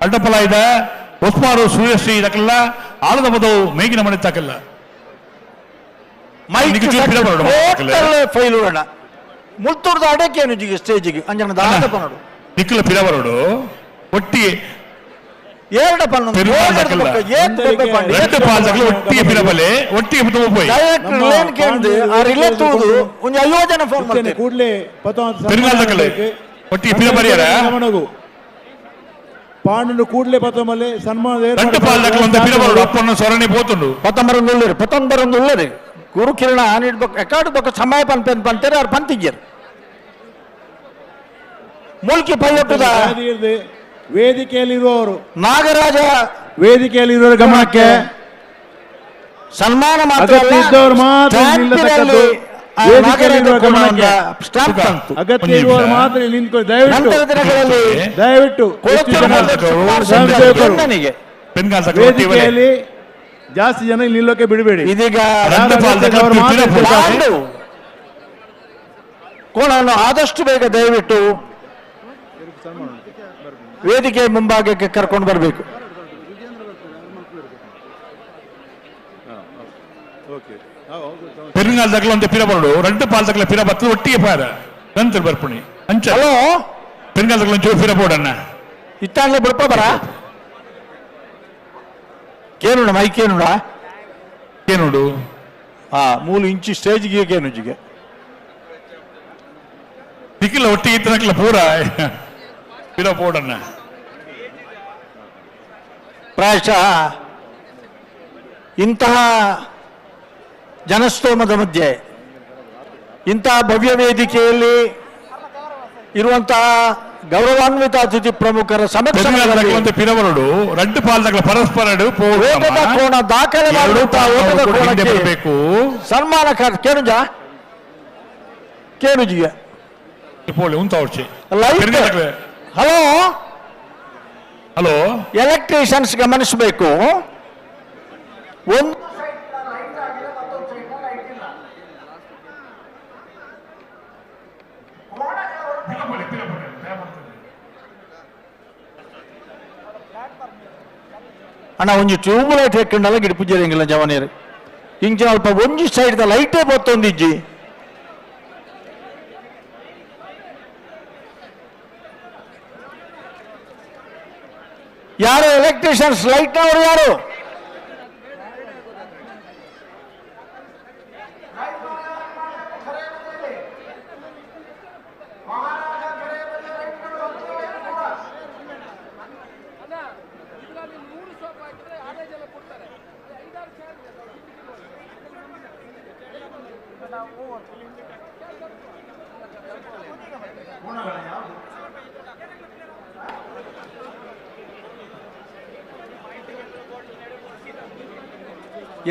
ಅಡ್ಡಪಲಾಯ್ದ ಒಸ್ಮಾರು ಸೂರ್ಯಶ್ರೀ ಇದಕ್ಕೆಲ್ಲ ಆಳದ ಬದವು ಮೇಗಿನ ಮನೆ ತಾಕಲ್ಲ ಮುಲ್ತೂರ್ದ ಅಡಕೇನು ಜಿಗೆ ಸ್ಟೇಜಿಗೆ ಅಂಜನ ದಾದ ಪನಡು ನಿಕ್ಕಲ ಪಿರ ಬರೋಡು ಒಟ್ಟಿಗೆ ಎರಡು ಒಟ್ಟಿಗೆ ಪಿರಬಲೆ ಒಟ್ಟಿಗೆ ಹೋಗಿ ಯೋಜನೆ ಫೋನ್ ಕೂಡಲೇ ಒಟ್ಟಿಗೆ ಪಿರ ಬರೆಯರ ಪಾಂಡು ಕೂಡಲೇ ಪತ್ತೊಂಬಲ್ಲಿ ಸನ್ಮಾನ ಅಪ್ಪನ ಸೊರಣಿ పోతుండు 19 ಉಳ್ಳರಿ ಗುರು ಕಿರಣ ನೀಡ್ಬೇಕು ಎಕಾಡು ಬೊಕ್ಕ ಸಮಯ ಪಂತೇರೆ ಅವ್ರು ಪಂತಿಗ್ಯರು ಮುಲ್ಕಿ ಪೈಯಟ್ಟದ ವೇದಿಕೆಯಲ್ಲಿರುವವರು ನಾಗರಾಜ ವೇದಿಕೆಯಲ್ಲಿರುವ ಗಮನಕ್ಕೆ ಸನ್ಮಾನ ಇದ್ದವರು ಮಾತ್ರ ಅಗತ್ಯ ಇರುವವರು ಮಾತ್ರ ನಿಂತ್ಕೊಳ್ಳಿ ದಯವಿಟ್ಟು ವೇದಿಕೆಯಲ್ಲಿ ಜಾಸ್ತಿ ಜನ ಇಲ್ಲಿ ನಿಲ್ಲೋಕೆ ಬಿಡಬೇಡಿ. ಇದೀಗ ಅವ್ರು ಮಾತಾಡ್ತಿದ್ದಾರೆ. ಕೋಣವನ್ನು ಆದಷ್ಟು ಬೇಗ ದಯವಿಟ್ಟು ವೇದಿಕೆ ಮುಂಭಾಗಕ್ಕೆ ಕರ್ಕೊಂಡು ಬರಬೇಕು. ಪೆರುಂಗಾಲ್ ದಗ್ಲ ಅಂತ ಪಿರ ಬರೋಡು ರೆಡ್ಡು ಪಾಲ್ ದಗ್ಲ ಪಿರ ಬತ್ತು ಒಟ್ಟಿಗೆ ಪಾರ ನಂತರ ಬರ್ಪುಣಿ ಅಂಚ ಹಲೋ ಪೆರುಂಗಾಲ್ ದಗ್ಲ ಒಂಚೂರು ಪಿರ ಬೋಡಣ್ಣ ಇತ್ತಾಗಲೇ ಬಿಡಪ್ಪ ಬರ ಕೇನುಡ ಮೈ ಕೇನುಡ ಕೇನುಡು ಮೂಲು ಇಂಚು ಸ್ಟೇಜ್ಗೆ ಕೇನುಜಿಗೆ ದಿಕ್ಕಿಲ್ಲ ಒಟ್ಟಿಗೆ ಇತ್ತನಕ್ಲ ಪೂರ ಪಿರ ಬೋಡಣ್ಣ. ಪ್ರಾಯಶಃ ಇಂತಹ ಜನಸ್ತೋಮದ ಮಧ್ಯೆ ಇಂತಹ ಭವ್ಯ ವೇದಿಕೆಯಲ್ಲಿ ಇರುವಂತಹ ಗೌರವಾನ್ವಿತ ಅತಿಥಿ ಪ್ರಮುಖರ ಸಮಕ್ಷಮದಲ್ಲಿ ಪಿರವರಡು ರೆಡ್ ಪಾಲ್ದಾಗ ಪರಸ್ಪರ ಓಟದ ಕೋಣ ದಾಖಲೆ ಮಾಡುವಂತಹ ಓಟದ ಕೋಣಕ್ಕೆ ಸನ್ಮಾನ ಕೇನುಜ ಕೇನುಜಿಗೆ ಹಲೋ ಹಲೋ ಎಲೆಕ್ಟ್ರಿಷಿಯನ್ಸ್ ಗಮನಿಸಬೇಕು. ಒಂದು ಅಣ್ಣ ಒಂಜಿ ಟ್ಯೂಬ್ ಲೈಟ್ ಹೆಕ್ಕಂಡಲ್ಲ ಗಿಡ ಪೂಜೆ ಹೆಂಗಿಲ್ಲ ಜವನೇರು ಇಂಚ ಅಲ್ಪ ಒಂಜಿ ಸೈಡ್ ದ ಲೈಟೇ ಬತ್ತೊಂದಿಜ್ಜಿ ಯಾರು ಎಲೆಕ್ಟ್ರಿಷಿಯನ್ಸ್ ಲೈಟ್ ಅವರು ಯಾರು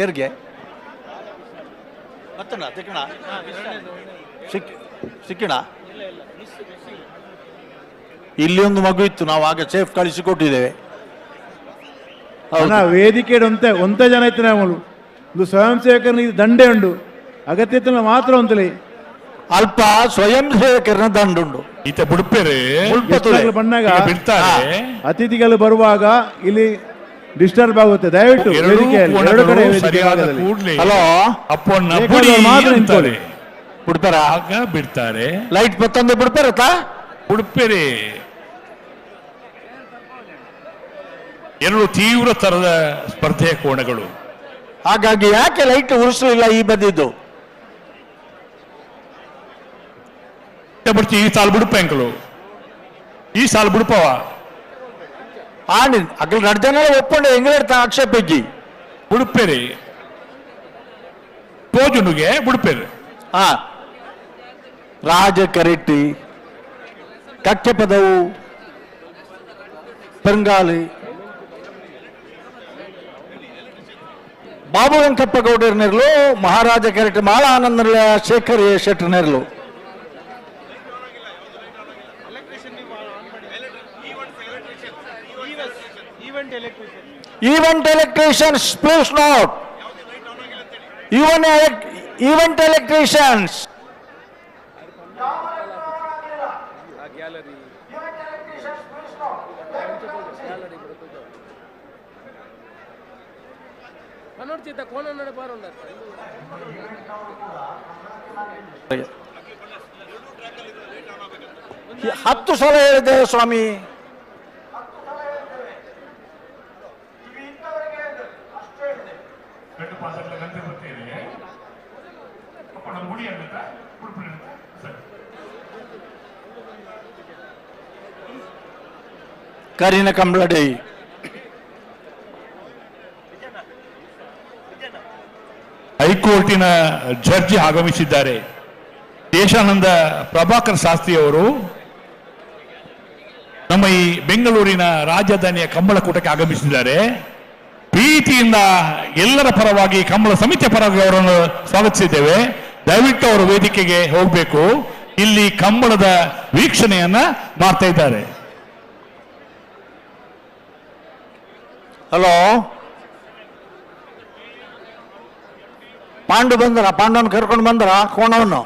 ಏರ್ಗೆ ಸಿಕ್ಕಿಣ ಇಲ್ಲಿ ಒಂದು ಮಗು ಇತ್ತು, ನಾವು ಆಗ ಸೇಫ್ ಕಳಿಸಿಕೊಟ್ಟಿದ್ದೇವೆ. ವೇದಿಕೆ ಒಂತ ಜನ ಇತ್ತು ನಾವು ಒಂದು ಸ್ವಯಂ ಸೇವಕರ ದಂಡೆ ಉಂಡು ಅಗತ್ಯ ಮಾತ್ರ ಒಂತಲೇ ಅಲ್ಪ ಸ್ವಯಂ ಸೇವಕರನ ದಂಡುಂಡು ಈತ ಬುಡುಪೇರೆ ಬಂದಾಗ ಅತಿಥಿಗಳು ಬರುವಾಗ ಇಲ್ಲಿ ಡಿಸ್ಟರ್ಬ್ ಆಗುತ್ತೆ. ದಯವಿಟ್ಟು ವೇದಿಕೆಯಲ್ಲಿ ಎರಡು ಕಡೆ ಹಲೋ ಮಾತ್ರ ಬಿಡ್ತಾರ ಬಿಡ್ತಾರೆ ಲೈಟ್ ಬತ್ತೊಂದು ಬಿಡ್ತಾರತ್ತ ಬಿಡ್ಪೇರೆ. ಎರಡು ತೀವ್ರ ತರದ ಸ್ಪರ್ಧೆಯ ಕೋಣಗಳು, ಹಾಗಾಗಿ ಯಾಕೆ ಲೈಟ್ ಉರಿಸಲಿಲ್ಲ ಈ ಬದಿದ್ದು ಈ ಸಾಲ ಬಿಡುಪ ಅಂಕಲು ಈ ಸಾಲ ಬಿಡುಪವ ಅಗ್ಲ ನಡ್ದನ ಒಪ್ಪಂಡು ಹೆಂಗಿರ್ತಾ ಆಕ್ಷೇಪ ಇಜ್ಜಿ ಬಿಡುಪೇರಿ ಪೋಜುನುಗೆ ಬಿಡುಪೇರಿ ರಾಜ ಕರೆಟ್ಟಿ ಕಕ್ಕೆ ಪದವು ಪೆರಂಗಾಲಿ ಬಾಬು ವೆಂಕಪ್ಪ ಗೌಡರ್ನಿರ್ಲು ಮಹಾರಾಜ ಕೆರೆಟ್ಟಿ ಮಾಳ ಆನಂದ Shekhar ಶೆಟ್ಟರ್ನಿರ್ಲು Event electricians, please note. Event electricians. ಹತ್ತು ಸಲ ಹೇಳಿದೆ ಸ್ವಾಮಿ. ಕರಿನ ಕಂಬಳಡಿ ಹೈಕೋರ್ಟಿನ ಜಡ್ಜಿ ಆಗಮಿಸಿದ್ದಾರೆ. ದೇಶಾನಂದ ಪ್ರಭಾಕರ್ ಶಾಸ್ತ್ರಿ ಅವರು ನಮ್ಮ ಈ ಬೆಂಗಳೂರಿನ ರಾಜಧಾನಿಯ ಕಂಬಳಕೂಟಕ್ಕೆ ಆಗಮಿಸಿದ್ದಾರೆ. ಪ್ರೀತಿಯಿಂದ ಎಲ್ಲರ ಪರವಾಗಿ ಕಂಬಳ ಸಮಿತಿಯ ಪರವಾಗಿ ಅವರನ್ನು ಸ್ವಾಗತಿಸಿದ್ದೇವೆ. ದಯವಿಟ್ಟು ಅವರು ವೇದಿಕೆಗೆ ಹೋಗಬೇಕು. ಇಲ್ಲಿ ಕಂಬಳದ ವೀಕ್ಷಣೆಯನ್ನ ಮಾಡ್ತಾ ಇದ್ದಾರೆ. ಹಲೋ ಪಾಂಡು ಬಂದ್ರ, ಪಾಂಡವನ್ ಕರ್ಕೊಂಡು ಬಂದ್ರ ಕೋಣವನ್ನು.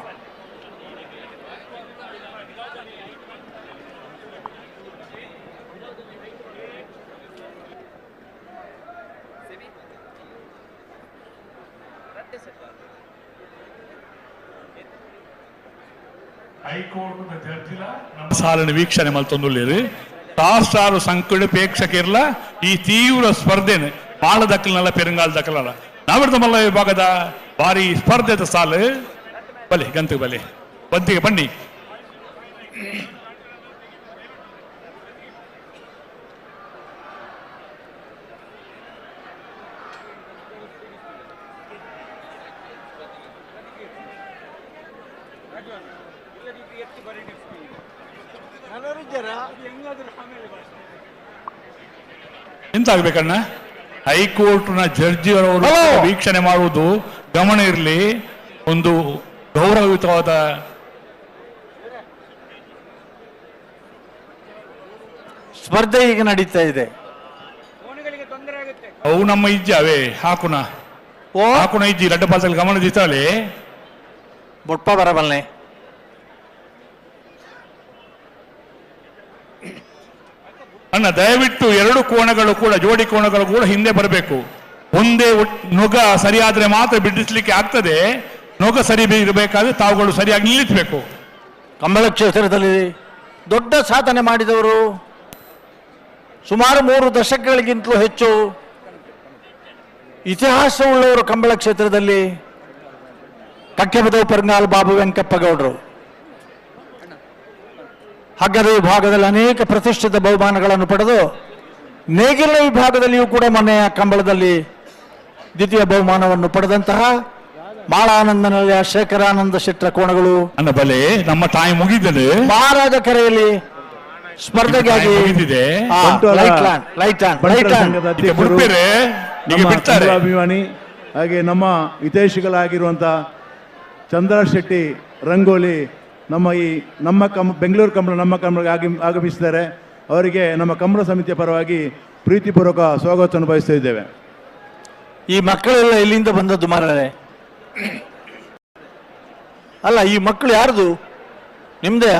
ಸಾಲಿನ ವೀಕ್ಷಣೆ ಮಲ್ತೊಂದುಲ್ಲೇರು ರಾಷ್ಟ್ರಾರು ಸಂಕುಳ ಪ್ರೇಕ್ಷಕಿರ್ಲ ಈ ತೀವ್ರ ಸ್ಪರ್ಧೆನೆ ಬಾಳ ದಕ್ಕಲನಲ್ಲ ಪೆರಂಗಾಲ್ ದಕ್ಕಲಲ್ಲ ನಾವಿಡ್ದ ಮಲ್ಲ ವಿಭಾಗದ ಭಾರಿ ಸ್ಪರ್ಧೆದ ಸಾಲು ಬಲೆ ಗಂತು ಬಲೆ ಬಂತಿಗೆ ಬನ್ನಿ. ಎಂತಾಗ್ಬೇಕಣ್ಣ, ಹೈಕೋರ್ಟ್ನ ಜಡ್ಜಿಯವರವರು ವೀಕ್ಷಣೆ ಮಾಡುವುದು ಗಮನ ಇರಲಿ. ಒಂದು ಗೌರವಯುತವಾದ ಸ್ಪರ್ಧೆ ಈಗ ನಡೀತಾ ಇದೆ. ಅವು ನಮ್ಮ ಇಜ್ಜಾವೇ ಹಾಕುನ ಹಾಕುನ ಇಜ್ಜಿ ಲಡ್ಡ ಪಾಸಲ್ಲಿ ಗಮನ ದಿತ್ತಾಳೆ ಬೊಟ್ಪ ಬರಬಲ್ಲೆ. ಅಣ್ಣ ದಯವಿಟ್ಟು ಎರಡು ಕೋಣಗಳು ಕೂಡ ಜೋಡಿ ಕೋಣಗಳು ಕೂಡ ಹಿಂದೆ ಬರಬೇಕು. ಒಂದೇ ನೊಗ ಸರಿಯಾದ್ರೆ ಮಾತ್ರ ಬಿಡಿಸ್ಲಿಕ್ಕೆ ಆಗ್ತದೆ. ನೊಗ ಸರಿ ಇರಬೇಕಾದ್ರೆ ತಾವುಗಳು ಸರಿಯಾಗಿ ನಿಲ್ಲಿಸಬೇಕು. ಕಂಬಳ ಕ್ಷೇತ್ರದಲ್ಲಿ ದೊಡ್ಡ ಸಾಧನೆ ಮಾಡಿದವರು, ಸುಮಾರು 3 ದಶಕಗಳಿಗಿಂತಲೂ ಹೆಚ್ಚು ಇತಿಹಾಸವುಳ್ಳವರು ಕಂಬಳ ಕ್ಷೇತ್ರದಲ್ಲಿ ಕಕ್ಕೆಬದವು ಪೆರಂಗಾಲ್ ಬಾಬು ವೆಂಕಪ್ಪ ಗೌಡರು. ಹಗ್ಗದ ವಿಭಾಗದಲ್ಲಿ ಅನೇಕ ಪ್ರತಿಷ್ಠಿತ ಬಹುಮಾನಗಳನ್ನು ಪಡೆದು ನೇಗಿಲ ವಿಭಾಗದಲ್ಲಿಯೂ ಕೂಡ ಮೊನ್ನೆಯ ಕಂಬಳದಲ್ಲಿ ದ್ವಿತೀಯ ಬಹುಮಾನವನ್ನು ಪಡೆದಂತಹ ಮಾಳಾನಂದನಲ್ಲಿಯ ಶೇಖರಾನಂದ ಶೆಟ್ಟರ ಕೋಣಗಳು ಅನ್ನ ಬಲೆ ನಮ್ಮ ತಾಯಿ ಮುಗಿದರೆ ಮಹಾರಾಜ ಕೆರೆಯಲ್ಲಿ ಸ್ಪರ್ಧೆಗಾಗಿ ಅಭಿಮಾನಿ ಹಾಗೆ ನಮ್ಮ ಹಿತೈಷಿಗಳಾಗಿರುವಂಥ ಚಂದ್ರ ಶೆಟ್ಟಿ ರಂಗೋಲಿ ನಮ್ಮ ಬೆಂಗಳೂರು ಕಂಬಳ ನಮ್ಮ ಕಂಬಳಕ್ಕೆ ಆಗಮಿಸಿದ್ದಾರೆ. ಅವರಿಗೆ ನಮ್ಮ ಕಂಬಳ ಸಮಿತಿಯ ಪರವಾಗಿ ಪ್ರೀತಿಪೂರ್ವಕ ಸ್ವಾಗತವನ್ನು ಬಯಸ್ತಾ ಇದ್ದೇವೆ. ಈ ಮಕ್ಕಳೆಲ್ಲ ಎಲ್ಲಿಂದ ಬಂದದ್ದು ಮಾರರೆ? ಅಲ್ಲ, ಈ ಮಕ್ಕಳು ಯಾರ್ದು? ನಿಮ್ದೇ?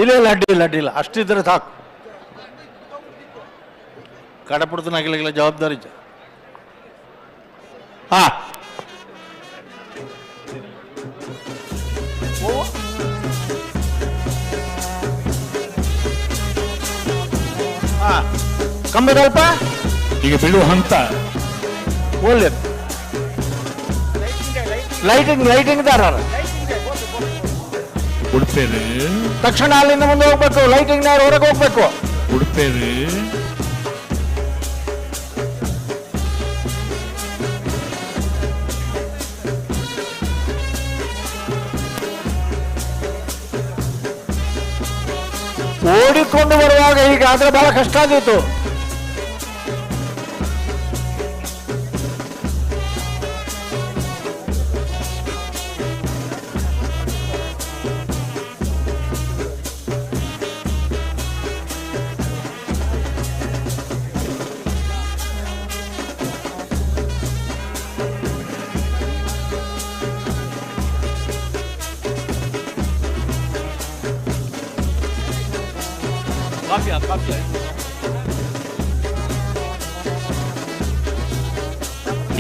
ಇಲ್ಲ ಅಡ್ಡಿಲ್ಲ ಅಷ್ಟಿದ್ರೆ ಸಾಕು. ಕಡಪುಡ್ತನಾಗಿಲ್ಲ ಜವಾಬ್ದಾರಿ. ಕಂಬದಲ್ಪ ಈಗ ಬೀಳುವ ಹಂತ ಒಳ್ಳೆ ಲೈಟಿಂಗ್ ದಾರ ಉಡುಪೇರಿ ತಕ್ಷಣ ಅಲ್ಲಿಂದ ಮುಂದೆ ಹೋಗ್ಬೇಕು. ಲೈಟಿಂಗ್ ಹೊರಗೆ ಹೋಗ್ಬೇಕು. ಉಡುಪೇರಿ ಓಡಿಕೊಂಡು ಬರುವಾಗ ಈಗ ಆದ್ರೆ ಬಹಳ ಕಷ್ಟ ಆಗಿತ್ತು.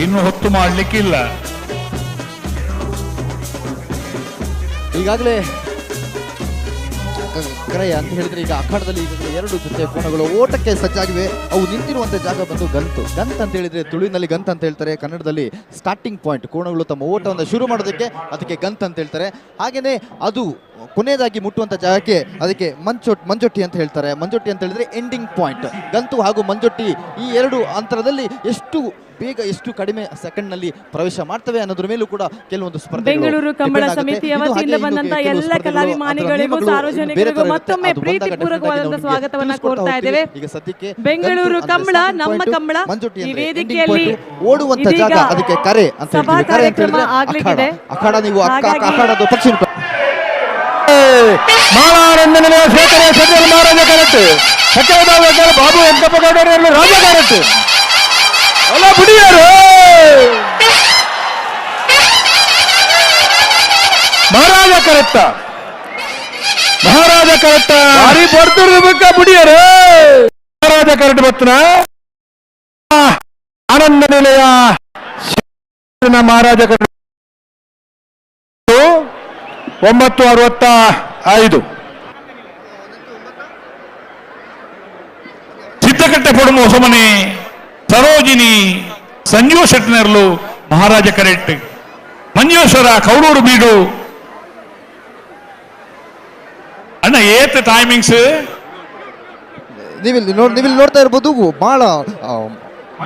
ಇನ್ನು ಹೊತ್ತು ಮಾಡಲಿಕ್ಕಿಲ್ಲ. ಈಗಾಗಲೇ ಕ್ರಯ ಅಂತ ಹೇಳಿದ್ರೆ ಈಗ ಅಖಾಡದಲ್ಲಿ ಈಗಾಗಲೇ 2 ಜೊತೆ ಕೋಣಗಳು ಓಟಕ್ಕೆ ಸಜ್ಜಾಗಿವೆ. ಅವು ನಿಂತಿರುವಂಥ ಜಾಗ ಬಂದು ಗಂತ್ ಅಂತ ಹೇಳಿದ್ರೆ ತುಳುವಿನಲ್ಲಿ ಗಂತ್ ಅಂತ ಹೇಳ್ತಾರೆ, ಕನ್ನಡದಲ್ಲಿ ಸ್ಟಾರ್ಟಿಂಗ್ ಪಾಯಿಂಟ್. ಕೋಣಗಳು ತಮ್ಮ ಓಟವನ್ನು ಶುರು ಮಾಡೋದಕ್ಕೆ ಅದಕ್ಕೆ ಗಂತ್ ಅಂತ ಹೇಳ್ತಾರೆ. ಹಾಗೆಯೇ ಅದು ಕೊನೆಯದಾಗಿ ಮುಟ್ಟುವಂಥ ಜಾಗಕ್ಕೆ ಅದಕ್ಕೆ ಮಂಜೊಟ್ಟಿ ಅಂತ ಹೇಳ್ತಾರೆ. ಮಂಜೊಟ್ಟಿ ಅಂತ ಹೇಳಿದ್ರೆ ಎಂಡಿಂಗ್ ಪಾಯಿಂಟ್. ಗಂತು ಹಾಗೂ ಮಂಜೊಟ್ಟಿ ಈ 2 ಅಂತರದಲ್ಲಿ ಎಷ್ಟು ಬೇಗ ಎಷ್ಟು ಕಡಿಮೆ ಸೆಕೆಂಡ್ನಲ್ಲಿ ಪ್ರವೇಶ ಮಾಡ್ತವೆ ಅನ್ನೋದ್ರ ಮೇಲೂ ಕೂಡ ಕೆಲವೊಂದು ಸ್ಪರ್ಧೆ. ಬೆಂಗಳೂರು ಕಂಬಳ ಸಮಿತಿಯ ವತಿಯಿಂದ ಬಂದಂತ ಎಲ್ಲ ಕಲಾಭಿಮಾನಿಗಳಿಗೂ ಸಾರ್ವಜನಿಕರಿಗೂ ಮತ್ತೊಮ್ಮೆ ಪ್ರೀತಿಪೂರ್ವಕವಾದಂತಹ ಸ್ವಾಗತವನ್ನ ಕೋರ್ತಾ ಇದ್ದೇವೆ. ಈಗ ಸದ್ಯಕ್ಕೆ ಬೆಂಗಳೂರು ಕಂಬಳ ನಮ್ಮ ಕಂಬಳ ಈ ವೇದಿಕೆಯಲ್ಲಿ ಓಡುವಂತ ಜಾಗ ಅದಕ್ಕೆ ಕರೆ ಅಂತ ಹೇಳ್ತೀವಿ. ಕರೆ ಅಂತ ಹೇಳಿದ್ರೆ ಅಖಾಡ. ನೀವು ಅಖಾಡದ ಪಕ್ಷಿ ಮಾಲಾನಂದನ ಶೇಖರ ಕ್ಯಾರೆಟ್ ಸತ್ಯವಾದ ಬಾಬು ವೆಂಕಪ್ಪ ಗೌಡರಲ್ಲಿ ರಾಜ ಕ್ಯಾರೆಟ್ ಅಲ್ಲ ಬಿಡಿಯಾರು ಮಹಾರಾಜ ಕರೆಕ್ಟ ಭಾರಿ ಬರ್ತಿರ್ಬೇಕ ಬಿಡಿಯಾರು ಮಹಾರಾಜ ಕರೆಕ್ಟ್ ಬತ್ತನ ಆನಂದ ನಿಲಯ ಮಹಾರಾಜ ಕರೆಕ್ಟ್ 9:65 ಸಿದ್ದಕಟ್ಟೆ ಪೊಡುಮ ಹೊಸಮನೆ ಸರೋಜಿನಿ ಸಂಜೀವ ಶೆಟ್ಟಿನರ್ಲು ಮಹಾರಾಜ ಕರೆಕ್ಟ್ ಮಂಜೇಶ್ವರ ಕೌಡೂರು ಬೀಡು ಅಣ್ಣ ಏತ್ ಟೈಮಿಂಗ್ಸ್ ನೀವಿಲ್ಲಿ ನೋಡ್ತಾ ಇರ್ಬೋದು ಬಹಳ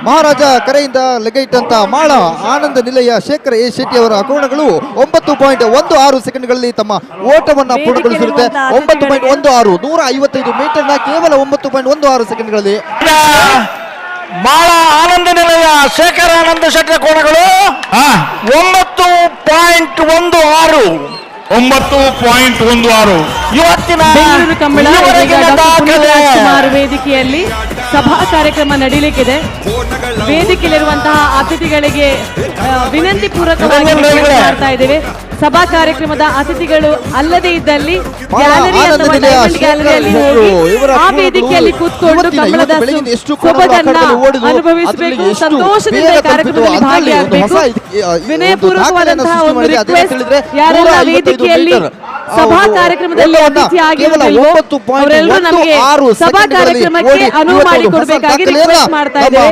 ಮಹಾರಾಜ ಕರೆಯಿಂದ ಲಗೈಟಂತ ಮಾಳ ಆನಂದ ನಿಲಯ ಶೇಖರ್ ಎ ಶೆಟ್ಟಿ ಅವರ ಕೋಣಗಳು 9.16 ಸೆಕೆಂಡ್ಗಳಲ್ಲಿ ತಮ್ಮ ಓಟವನ್ನ ಪೂರ್ಣಗೊಳಿಸಿರುತ್ತೆ. 9.16 155 ಮೀಟರ್ನ ಕೇವಲ 9.16 ಸೆಕೆಂಡ್ಗಳಲ್ಲಿ ಮಾಳ ಆನಂದ ನಿಲಯ ಶೇಖರ್ ಆನಂದ ಶೆಟ್ಟಿ ಕೋಣಗಳು 9.16 ಇವತ್ತಿನ ಬೆಂಗಳೂರು ಕಂಬಳ ಕುಮಾರ್ ವೇದಿಕೆಯಲ್ಲಿ ಸಭಾ ಕಾರ್ಯಕ್ರಮ ನಡೀಲಿಕ್ಕಿದೆ. ವೇದಿಕೆಯಲ್ಲಿರುವಂತಹ ಅತಿಥಿಗಳಿಗೆ ವಿನಂತಿ ಪೂರ್ವಕವಾಗಿ ಮಾಡ್ತಾ ಇದ್ದೇವೆ. ಸಭಾ ಕಾರ್ಯಕ್ರಮದ ಅತಿಥಿಗಳು ಅಲ್ಲದೆ ಇದ್ದಲ್ಲಿ ಗ್ಯಾಲರಿ ಅಥವಾ ಡೈಮಂಡ್ ಗ್ಯಾಲರಿಯಲ್ಲಿ ಹೋಗಿ ಆ ವೇದಿಕೆಯಲ್ಲಿ ಕೂತ್ಕೊಂಡು ಕಮಲದ ಸೊಬಗನ್ನ ಅನುಭವಿಸಬೇಕು. ಸಂತೋಷದಿಂದ ಈ ಕಾರ್ಯಕ್ರಮದಲ್ಲಿ ಭಾಗಿಯಾಗಬೇಕು. ವಿನಯಪೂರ್ವಕವಾದಂತಹ ಒಂದು ರಿಕ್ವೆಸ್ಟ್, ಯಾರೆಲ್ಲ ವೇದಿಕೆಯಲ್ಲಿ ಸಭಾ ಕಾರ್ಯಕ್ರಮದಲ್ಲಿ ಅತಿಥಿಯಾಗಿರುತ್ತೋ ಅವರೆಲ್ಲರೂ ನಮಗೆ ಸಭಾ ಕಾರ್ಯಕ್ರಮಕ್ಕೆ ಅನುವು ಮಾಡಿಕೊಡ್ಬೇಕಾಗಿ ರಿಕ್ವೆಸ್ಟ್ ಮಾಡ್ತಾ ಇದ್ದೇವೆ.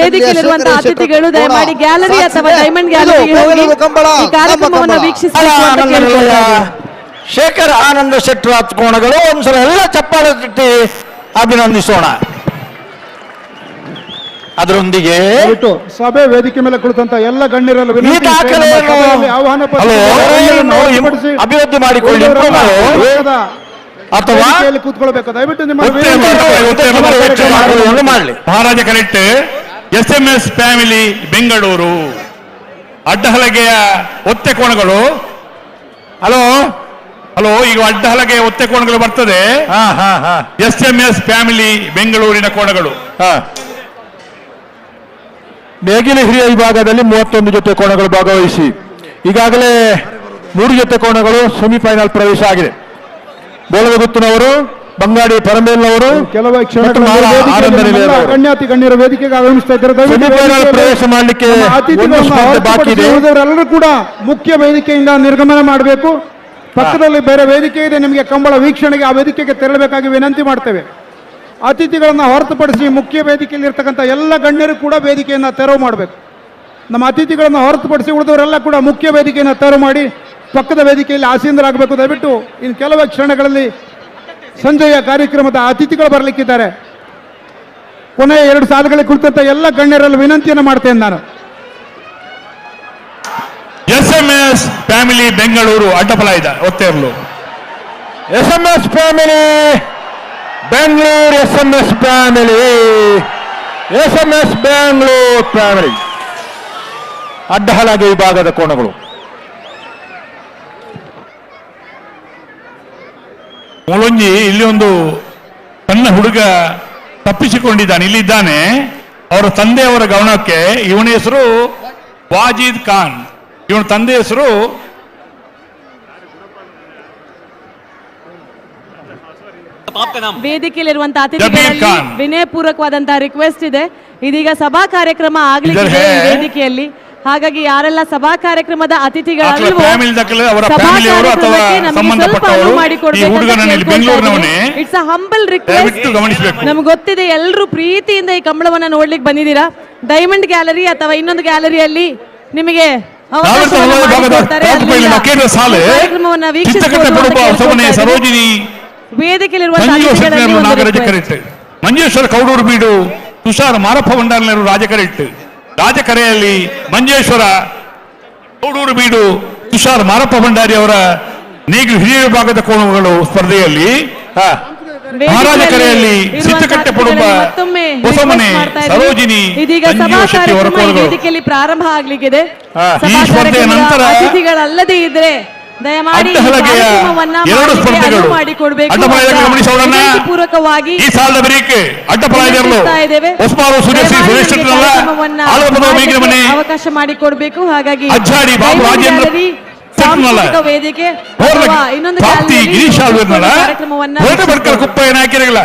ವೇದಿಕೆಯಲ್ಲಿರುವಂತಹ ಅತಿಥಿಗಳು ದಯಮಾಡಿ ಗ್ಯಾಲರಿ ಅಥವಾ ಡೈಮಂಡ್ ಗ್ಯಾಲರಿಗೆ ಹೋಗಿ ಈ ಕಾರ್ಯಕ್ರಮವನ್ನು ವೀಕ್ಷಿಸಬೇಕು ಅಂತ ಕೇಳಿಕೊಳ್ಳುತ್ತೇವೆ. ಶೇಖರ್ ಆನಂದ ಶೆಟ್ಟಿ ಕೋಣಗಳು ಒಂದ್ಸಲ ಎಲ್ಲ ಚಪ್ಪಾಳೆ ತಟ್ಟಿ ಅಭಿನಂದಿಸೋಣ. ಅದರೊಂದಿಗೆ ಸಭೆ ವೇದಿಕೆ ಮೇಲೆ ಕುಳಿತಂತ ಎಲ್ಲ ಗಣ್ಯರನ್ನು ಅಭಿವೃದ್ಧಿ ಮಾಡಿಕೊಳ್ಳಿ ಅಥವಾ ಕೂತ್ಕೊಳ್ಬೇಕು. ದಯವಿಟ್ಟು ನಿಮ್ಮ ಮಾಡಲಿ. ಮಹಾರಾಜ ಕರೆಕ್ಟ್ SMS ಫ್ಯಾಮಿಲಿ ಬೆಂಗಳೂರು ಅಡ್ಡಹಲಗೆಯ ಒತ್ತೆ ಕೋಣಗಳು. ಹಲೋ ಈಗ ಅಡ್ಡಹಲಗೆಯ ಒತ್ತೆ ಕೋಣಗಳು ಬರ್ತದೆ. SMS ಫ್ಯಾಮಿಲಿ ಬೆಂಗಳೂರಿನ ಕೋಣಗಳು. ನೇಗಿಲ ಹಿರಿಯ ವಿಭಾಗದಲ್ಲಿ 31 ಜೊತೆ ಕೋಣಗಳು ಭಾಗವಹಿಸಿ ಈಗಾಗಲೇ 3 ಜೊತೆ ಕೋಣಗಳು ಸೆಮಿಫೈನಲ್ ಪ್ರವೇಶ ಆಗಿದೆ. ಬೋಳದಗುತ್ತಿನವರು, ಬಂಗಾಡಿ ಪರಮೇಲ್ನವರು, ಕೆಲವು ಗಣ್ಯಾತಿ ಗಣ್ಯರ ವೇದಿಕೆಗೆ ಆಗಮಿಸ್ತಾ ಇದ್ದಾರೆ. ಪ್ರವೇಶ ಮಾಡಲಿಕ್ಕೆ ಬಾಕಿ ಇದೆ. ಎಲ್ಲರೂ ಕೂಡ ಮುಖ್ಯ ವೇದಿಕೆಯಿಂದ ನಿರ್ಗಮನ ಮಾಡಬೇಕು. ಪಕ್ಕದಲ್ಲಿ ಬೇರೆ ವೇದಿಕೆ ಇದೆ, ನಿಮಗೆ ಕಂಬಳ ವೀಕ್ಷಣೆಗೆ ಆ ವೇದಿಕೆಗೆ ತೆರಳಬೇಕಾಗಿ ವಿನಂತಿ ಮಾಡ್ತೇವೆ. ಅತಿಥಿಗಳನ್ನು ಹೊರತುಪಡಿಸಿ ಮುಖ್ಯ ವೇದಿಕೆಯಲ್ಲಿ ಇರ್ತಕ್ಕಂಥ ಎಲ್ಲ ಗಣ್ಯರು ಕೂಡ ವೇದಿಕೆಯನ್ನು ತೆರವು ಮಾಡಬೇಕು. ನಮ್ಮ ಅತಿಥಿಗಳನ್ನು ಹೊರತುಪಡಿಸಿ ಉಳಿದವರೆಲ್ಲ ಕೂಡ ಮುಖ್ಯ ವೇದಿಕೆಯನ್ನು ತೆರವು ಮಾಡಿ ಪಕ್ಕದ ವೇದಿಕೆಯಲ್ಲಿ ಆಸೀನರಾಗಬೇಕು. ದಯವಿಟ್ಟು ಇನ್ನು ಕೆಲವು ಕ್ಷಣಗಳಲ್ಲಿ ಸಂಜೆಯ ಕಾರ್ಯಕ್ರಮದ ಅತಿಥಿಗಳು ಬರಲಿಕ್ಕಿದ್ದಾರೆ. ಕೊನೆಯ 2 ಸಾಲುಗಳಿಗೆ ಕುಳಿತಂತ ಎಲ್ಲ ಗಣ್ಯರಲ್ಲಿ ವಿನಂತಿಯನ್ನು ಮಾಡ್ತೇನೆ ನಾನು. SMS ಫ್ಯಾಮಿಲಿ ಬೆಂಗಳೂರು ಅಡ್ಡಫಲ ಇದೆ ಒತ್ತೇರ್ಲು. SMS family Bengaluru, SMS Bengaluru family ಅಡ್ಡಹಲಗೆ ವಿಭಾಗದ ಕೋಣಗಳು. ಮೊಲೊಂಜಿ ಇಲ್ಲಿ ಒಂದು ಸಣ್ಣ ಹುಡುಗ ತಪ್ಪಿಸಿಕೊಂಡಿದ್ದಾನೆ, ಇಲ್ಲಿದ್ದಾನೆ. ಅವರ ತಂದೆಯವರ ಗಮನಕ್ಕೆ ಇವನ ಹೆಸರು ವಾಜಿದ್ ಖಾನ್, ಇವನ ತಂದೆ ಹೆಸರು ವೇದಿಕೆಯಲ್ಲಿರುವಂತಹ ಅತಿಥಿಗಳಲ್ಲಿ ವಿನಯಪೂರ್ವಕವಾದಂತಹ ರಿಕ್ವೆಸ್ಟ್ ಇದೆ. ಇದೀಗ ಸಭಾ ಕಾರ್ಯಕ್ರಮ ಆಗ್ಲಿಕ್ಕೆ ವೇದಿಕೆಯಲ್ಲಿ. ಹಾಗಾಗಿ ಯಾರೆಲ್ಲ ಸಭಾ ಕಾರ್ಯಕ್ರಮದ ಅತಿಥಿಗಳಲ್ಲೂ ಸಭಾ ಕಾರ್ಯಕ್ರಮಕ್ಕೆ ನಮಗೆ ಸ್ವಲ್ಪ ಅನುವು ಮಾಡಿಕೊಡ್ಬೇಕು. It's a humble request. ನಮ್ಗೆ ಗೊತ್ತಿದೆ ಎಲ್ಲರೂ ಪ್ರೀತಿಯಿಂದ ಈ ಕಂಬಳವನ್ನ ನೋಡ್ಲಿಕ್ಕೆ ಬಂದಿದ್ದೀರಾ. ಡೈಮಂಡ್ ಗ್ಯಾಲರಿ ಅಥವಾ ಇನ್ನೊಂದು ಗ್ಯಾಲರಿಯಲ್ಲಿ ನಿಮಗೆ ಕಾರ್ಯಕ್ರಮವನ್ನ ಸರೋಜಿನಿ ಮಂಜೇಶ್ವರ ಕೌಡೂರು ಬೀಡು ತುಷಾರ್ ಮಾರಪ್ಪ ಭಂಡಾರನರು ರಾಜಕರೆಯಲ್ಲಿ ಮಂಜೇಶ್ವರ ಕೌಡೂರು ಬೀಡು ತುಷಾರ್ ಮಾರಪ್ಪ ಭಂಡಾರಿ ಅವರ ನೇಗಿಲು ಹಿರಿಯ ವಿಭಾಗದ ಕೋಣಗಳು ಸ್ಪರ್ಧೆಯಲ್ಲಿ ಮಹಾರಾಜ ಕರೆಯಲ್ಲಿ ಸಿದ್ದಕಟ್ಟೆ ಪಡುವ ಹೊಸಮನೆ ಸರೋಜಿನಿ ಸಂಜೀವ ಶೆಟ್ಟಿ ಅವರ ಕೋಣಗಳು ವೇದಿಕೆಯಲ್ಲಿ ಪ್ರಾರಂಭ ಆಗ್ಲಿಕ್ಕಿದೆ. ಈ ಸ್ಪರ್ಧೆಯ ನಂತರ ಅತಿಥಿಗಳಲ್ಲದೆ ಇದ್ರೆ ದಯಮಾಡಿ ಅಡ್ಡಹಲಗೆಯ ಕಾರ್ಯಕ್ರಮವನ್ನ ಎರಡು ಮಾಡಲಿಕ್ಕೆ ಸ್ಪರ್ಧೆಗಳು ಅನುವು ಮಾಡಿಕೊಡ್ಬೇಕು. ಅಡ್ಡಪಲಾಯದಲ್ಲಿ ಗಮನಿಸೋಣ. ಪೂರ್ವಕವಾಗಿ ಈ ಸಾಲದ ಬರೀಕೆ ಅಡ್ಡಪಲಾಯದಲ್ಲೂ ಹೊಸಮಾರು ಸುರೇಶ್ ಶೆಟ್ಟರಲ್ಲ ಆಳುವ ಪದವು ಮೇಗಿನ ಮನೆ ಅವಕಾಶ ಮಾಡಿಕೊಡ್ಬೇಕು. ಹಾಗಾಗಿ ಅಜ್ಜಾಡಿ ಬಾಬು ರಾಜೇಂದ್ರ ಸಾಂಸ್ಕೃತಿಕ ವೇದಿಕೆ ಅಥವಾ ಇನ್ನೊಂದು ಪ್ರಾಪ್ತಿ ಗ್ಯಾಲರಿಯಲ್ಲಿ ಗಿರೀಶ್ ಆಳ್ವರ್ನಲ್ಲ ಕಾರ್ಯಕ್ರಮವನ್ನ ಹೊರಟ ಬರ್ಕಲ್ ಕುಪ್ಪಯ್ಯನ ಹಾಕಿರಲಿಲ್ಲ.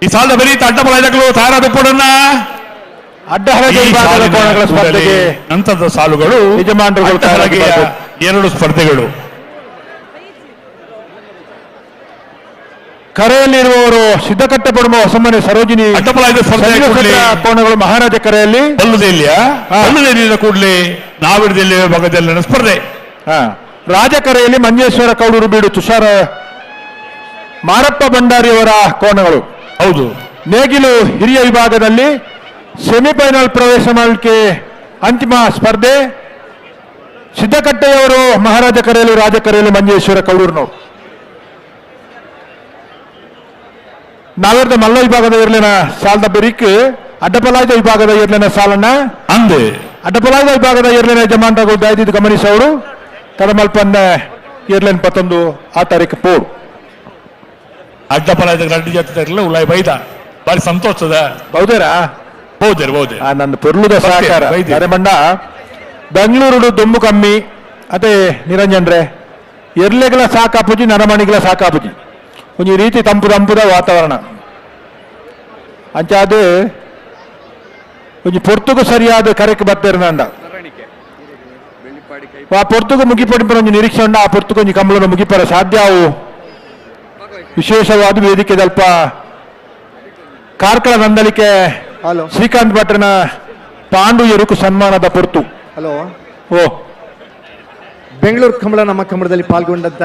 ಈ ಸಾಲದ ಬರೀತ ಅಡ್ಡಪಲಾಯದಗಳು ತಾರಾದ ಪೋಡನ್ನ ಅಡ್ಡಹಲಗೆ ವಿಭಾಗದ ಕೋಣಗಳ ಸ್ಪರ್ಧೆಗೆ ನಂತರದ ಸಾಲುಗಳು ಯಜಮಾನರುಗಳು ಅಡ್ಡಹಲಗೆಯ ಎರಡು ಸ್ಪರ್ಧೆಗಳು. ಕರೆಯಲ್ಲಿರುವವರು ಸಿದ್ಧಕಟ್ಟೆ ಪಡುವ ಹೊಸಮನೆ ಸರೋಜಿನಿ ಅಡ್ಡಪಲಾಯದ ಸ್ಪರ್ಧೆ ಕೋಣಗಳು ಮಹಾರಾಜ ಕರೆಯಲ್ಲಿ ಬಲ್ಲುದೇಲಿಯ ಕೂಡಲೇ ನಾವಿಡದಲ್ಲಿ ಭಾಗದಲ್ಲಿನ ಸ್ಪರ್ಧೆ. ರಾಜಕರೆಯಲ್ಲಿ ಮಂಜೇಶ್ವರ ಕೌಡೂರು ಬೀಡು ತುಷಾರ ಮಾರಪ್ಪ ಭಂಡಾರಿಯವರ ಕೋಣಗಳು. ಹೌದು. ನೇಗಿಲು ಹಿರಿಯ ವಿಭಾಗದಲ್ಲಿ ಸೆಮಿಫೈನಲ್ ಪ್ರವೇಶ ಮಾಡಲಿಕ್ಕೆ ಅಂತಿಮ ಸ್ಪರ್ಧೆ. ಸಿದ್ದಕಟ್ಟೆಯವರು ಮಹಾರಾಜ ಕರೆಯಲ್ಲಿ ರಾಜಕರೆಯಲ್ಲಿ ಮಂಜೇಶ್ವರ ಕೌಡೂರಿನವರು. ನಾವೇರ್ದ ಮಲ್ಲ ವಿಭಾಗದ ಇರ್ಲಿನ ಸಾಲದ ಬೆರಿಕ್ ಅಡ್ಡಪಲಾಯದ ವಿಭಾಗದ ಇರ್ಲಿನ ಸಾಲನ್ನ ಅಂದೆ ಅಡ್ಡಪಲಾಯದ ವಿಭಾಗದ ಇರ್ಲಿನ ಯಜಮಾನರು ದಯದಿದ್ದು ಗಮನಿಸೋರು ಕದಮಲ್ಪನ್ನ ಇರ್ಲಿನ 11 ಆ ತಾರೀಕು ಪೋಡು ಅಡ್ಡಪಲಾಯದ ಗಡ್ಡಿ ಜೊತೆ ಇರಲಿಲ್ಲ ಉಲಾಯ್ ಬೈದ ಬಾರಿ ಸಂತೋಷದ ಹೌದೇರಾ ಹೌದೇ ನನ್ನ ಪೊರ್ಲುದ ಸಹಕಾರ ಅರೆಮಂಡ ಬೆಂಗಳೂರು ದೊಂಬು ಕಮ್ಮಿ ಅದೇ ನಿರಂಜನ್ರೆ ಎರ್ಲೆಗಳ ಸಾಕಾಪುಜಿ ನರಮಣಿಗಳ ಸಾಕಾಪುಜಿ ಒಂಜಿ ರೀತಿ ತಂಪುದ ವಾತಾವರಣ ಅಂಚಾದು ಒಂಜಿ ಪೊರ್ತುಗು ಸರಿಯಾದ ಕರೆಕ್ ಬರ್ತಿರಂಡ ಆ ಪೊರ್ತುಗು ಮುಗಿಪಡಿಪರ ಒಂಜಿ ನಿರೀಕ್ಷೆ ಉಂಡ. ಆ ಪೊರ್ತುಗು ಒಂಜಿ ಕಂಬಳನ ಮುಗಿಪರ ಸಾಧ್ಯ ಅವು ವಿಶೇಷವಾದ ವೇದಿಕೆ ಸ್ವಲ್ಪ ಕಾರ್ಕಳ ನಂದಲಿಕೆ ಶ್ರೀಕಾಂತ್ ಭಟ್ರನ ಪಾಂಡು ಎರುಕು ಸನ್ಮಾನದ ಪೊರ್ತು. ಹಲೋ ಓ ಬೆಂಗಳೂರು ಕಂಬಳ ನಮ್ಮ ಕಂಬಳದಲ್ಲಿ ಪಾಲ್ಗೊಂಡಂತ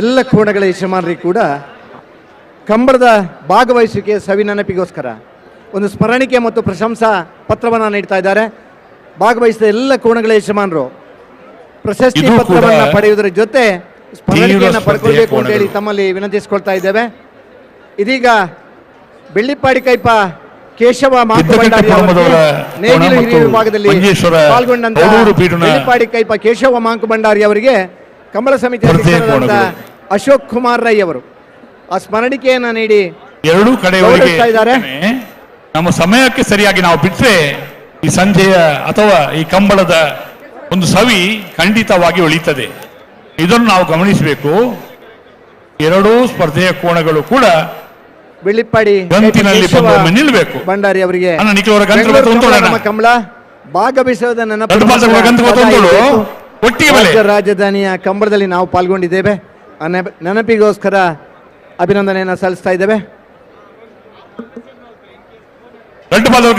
ಎಲ್ಲ ಕೋಣಗಳ ಯಜಮಾನರಿಗೆ ಕೂಡ ಕಂಬಳದ ಭಾಗವಹಿಸುವಿಕೆ ಸವಿನೆನಪಿಗೋಸ್ಕರ ಒಂದು ಸ್ಮರಣಿಕೆ ಮತ್ತು ಪ್ರಶಂಸಾ ಪತ್ರವನ್ನು ನೀಡ್ತಾ ಇದ್ದಾರೆ. ಭಾಗವಹಿಸಿದ ಎಲ್ಲ ಕೋಣಗಳ ಯಜಮಾನರು ಪ್ರಶಸ್ತಿ ಪತ್ರವನ್ನು ಪಡೆಯುವುದರ ಜೊತೆ ಸ್ಮರಣಿಕೆಯನ್ನು ಪಡ್ಕೊಳ್ಬೇಕು ಅಂತ ಹೇಳಿ ತಮ್ಮಲ್ಲಿ ವಿನಂತಿಸಿಕೊಳ್ತಾ ಇದ್ದೇವೆ. ಇದೀಗ ಬೆಳ್ಳಿಪ್ಪಾಡಿ ಕೈಪ ಕೇಶವ ಮಾಂಕುಬಂಡಾರಿ ನೇಗಿಲು ಹಿರಿಯ ವಿಭಾಗದಲ್ಲಿ ಪಾಲ್ಗೊಂಡಂತ ಬೆಳ್ಳಿಪ್ಪಾಡಿ ಕೈಪ ಕೇಶವ ಮಾಂಕುಬಂಡಾರಿ ಅವರಿಗೆ ಕಂಬಳ ಸಮಿತಿ ಅಧ್ಯಕ್ಷರಾದಂತ ಅಶೋಕ್ ಕುಮಾರ್ ರೈ ಅವರು ಆ ಸ್ಮರಣಿಕೆಯನ್ನ ನೀಡಿ ಎರಡೂ ಕಡೆ ಇದ್ದಾರೆ. ನಮ್ಮ ಸಮಯಕ್ಕೆ ಸರಿಯಾಗಿ ನಾವು ಬಿಟ್ಟರೆ ಈ ಸಂಜೆಯ ಅಥವಾ ಈ ಕಂಬಳದ ಒಂದು ಸವಿ ಖಂಡಿತವಾಗಿ ಉಳಿತದೆ. ಇದನ್ನು ನಾವು ಗಮನಿಸಬೇಕು. ಎರಡೂ ಸ್ಪರ್ಧೆಯ ಕೋಣಗಳು ಕೂಡ ಬೆಳ್ಳಿಪ್ಪಾಡಿ ಗಂತಿನಲ್ಲಿ ನಿಲ್ಲಬೇಕು. ಭಂಡಾರಿ ಅವರಿಗೆ ನಮ್ಮ ಕಂಬಳ ಭಾಗವಹಿಸುವುದ ರಾಜಧಾನಿಯ ಕಂಬಳದಲ್ಲಿ ನಾವು ಪಾಲ್ಗೊಂಡಿದ್ದೇವೆ. ನೆನಪಿಗೋಸ್ಕರ ಅಭಿನಂದನೆಯನ್ನು ಸಲ್ಲಿಸ್ತಾ ಇದ್ದೇವೆ.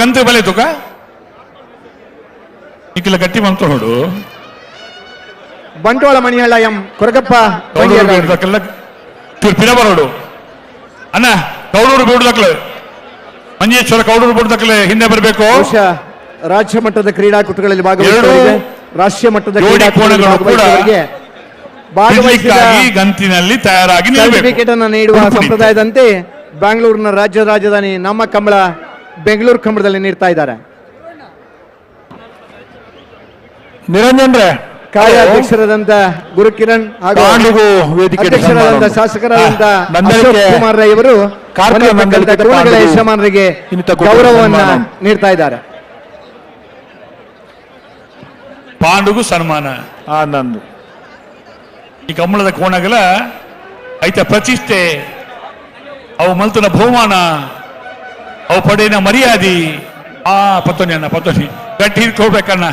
ಗಂತು ಬಲೆ ತುಕ ಈಗಿಲ್ಲ ಗಟ್ಟಿ ಮಂತ್ರ ನೋಡು. ಬಂಟ್ವಾಳ ಮಣಿಹಳ್ಳ ಎಂ ಕೊರಗಪ್ಪ ಪಿರಬರೋಡು ಅಣ್ಣ ಕೌಡೂರು ಬೀಡುದಕ್ಲೆ ಮಂಜೇಶ್ವರ ಕೌಡೂರು ಬೀಡುದಕ್ಲೆ ಹಿಂದೆ ಬರಬೇಕು. ರಾಜ್ಯ ಮಟ್ಟದ ಕ್ರೀಡಾಕೂಟಗಳಲ್ಲಿ ಭಾಗವಹಿಸಿದೆ. ರಾಷ್ಟ್ರೀಯ ಮಟ್ಟದ ಕ್ರೀಡಾಕೂಟಗಳಿಗೆ ಗಂತಿನಲ್ಲಿ ತಯಾರಾಗಿ ಸರ್ಟಿಫಿಕೇಟ್ ಅನ್ನು ನೀಡುವ ಸಂಪ್ರದಾಯದಂತೆ ಬೆಂಗಳೂರಿನ ರಾಜ್ಯ ರಾಜಧಾನಿ ನಮ್ಮ ಕಂಬಳ ಬೆಂಗಳೂರು ಕಂಬಳದಲ್ಲಿ ನೀಡ್ತಾ ಇದ್ದಾರೆ. ನಿರಂಜನ್ರೆ ಕಾರ್ಯಾಧ್ಯಕ್ಷರಾದಂತ ಗುರುಕಿರಣ್ ಹಾಗೂ ಅಧ್ಯಕ್ಷರಾದಂತ ಶಾಸಕರಾದಂತ ಅಶೋಕ್ ಕುಮಾರ್ ರೈ ಅವರು ಕೋಣಗಳ ಯಜಮಾನರಿಗೆ ಗೌರವವನ್ನು ನೀಡ್ತಾ ಇದ್ದಾರೆ. ಪಾಂಡುಗೂ ಸನ್ಮಾನ ನಂದು ಈ ಕಂಬಳದ ಕೋಣಗಳ ಐತ ಪ್ರತಿಷ್ಠೆ ಅವು ಮಲ್ತನ ಬಹುಮಾನ ಅವು ಪಡೆಯ ಮರ್ಯಾದಿ ಪತ್ತೊನಿ ಅಣ್ಣ ಪತ್ತೊನಿ ಗಟ್ಟಿ ಹಿಡ್ಕೋಬೇಕಣ್ಣ.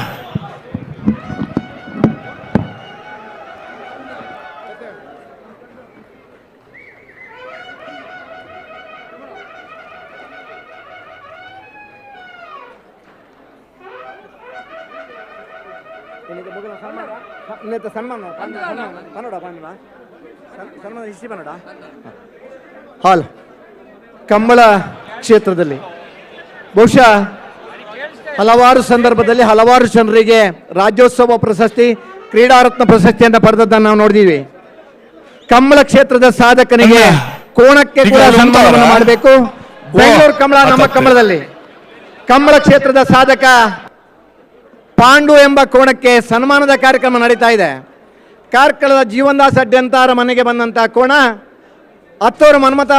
ಹಾಲ್ ಕಂಬಳ ಕ್ಷೇತ್ರದಲ್ಲಿ ಬಹುಶಃ ಹಲವಾರು ಸಂದರ್ಭದಲ್ಲಿ ಹಲವಾರು ಜನರಿಗೆ ರಾಜ್ಯೋತ್ಸವ ಪ್ರಶಸ್ತಿ, ಕ್ರೀಡಾರತ್ನ ಪ್ರಶಸ್ತಿಯನ್ನು ಪಡೆದದ್ದನ್ನು ನಾವು ನೋಡಿದೀವಿ. ಕಂಬಳ ಕ್ಷೇತ್ರದ ಸಾಧಕನಿಗೆ ಕೋಣಕ್ಕೆ ಕೂಡ ಸನ್ಮಾನವನ್ನು ಮಾಡಬೇಕು. ಬೆಂಗಳೂರು ಕಂಬಳ ನಮ್ಮ ಕಂಬಳದಲ್ಲಿ ಕಂಬಳ ಕ್ಷೇತ್ರದ ಸಾಧಕ ಪಾಂಡು ಎಂಬ ಕೋಣಕ್ಕೆ ಸನ್ಮಾನದ ಕಾರ್ಯಕ್ರಮ ನಡೀತಾ ಇದೆ. ಕಾರ್ಕಳದ ಜೀವನದಾಸ್ ಅಡ್ಡಂತಾರ ಮನೆಗೆ ಬಂದಂಥ ಕೋಣ ಹತ್ತೂರು ಮನ್ಮಥ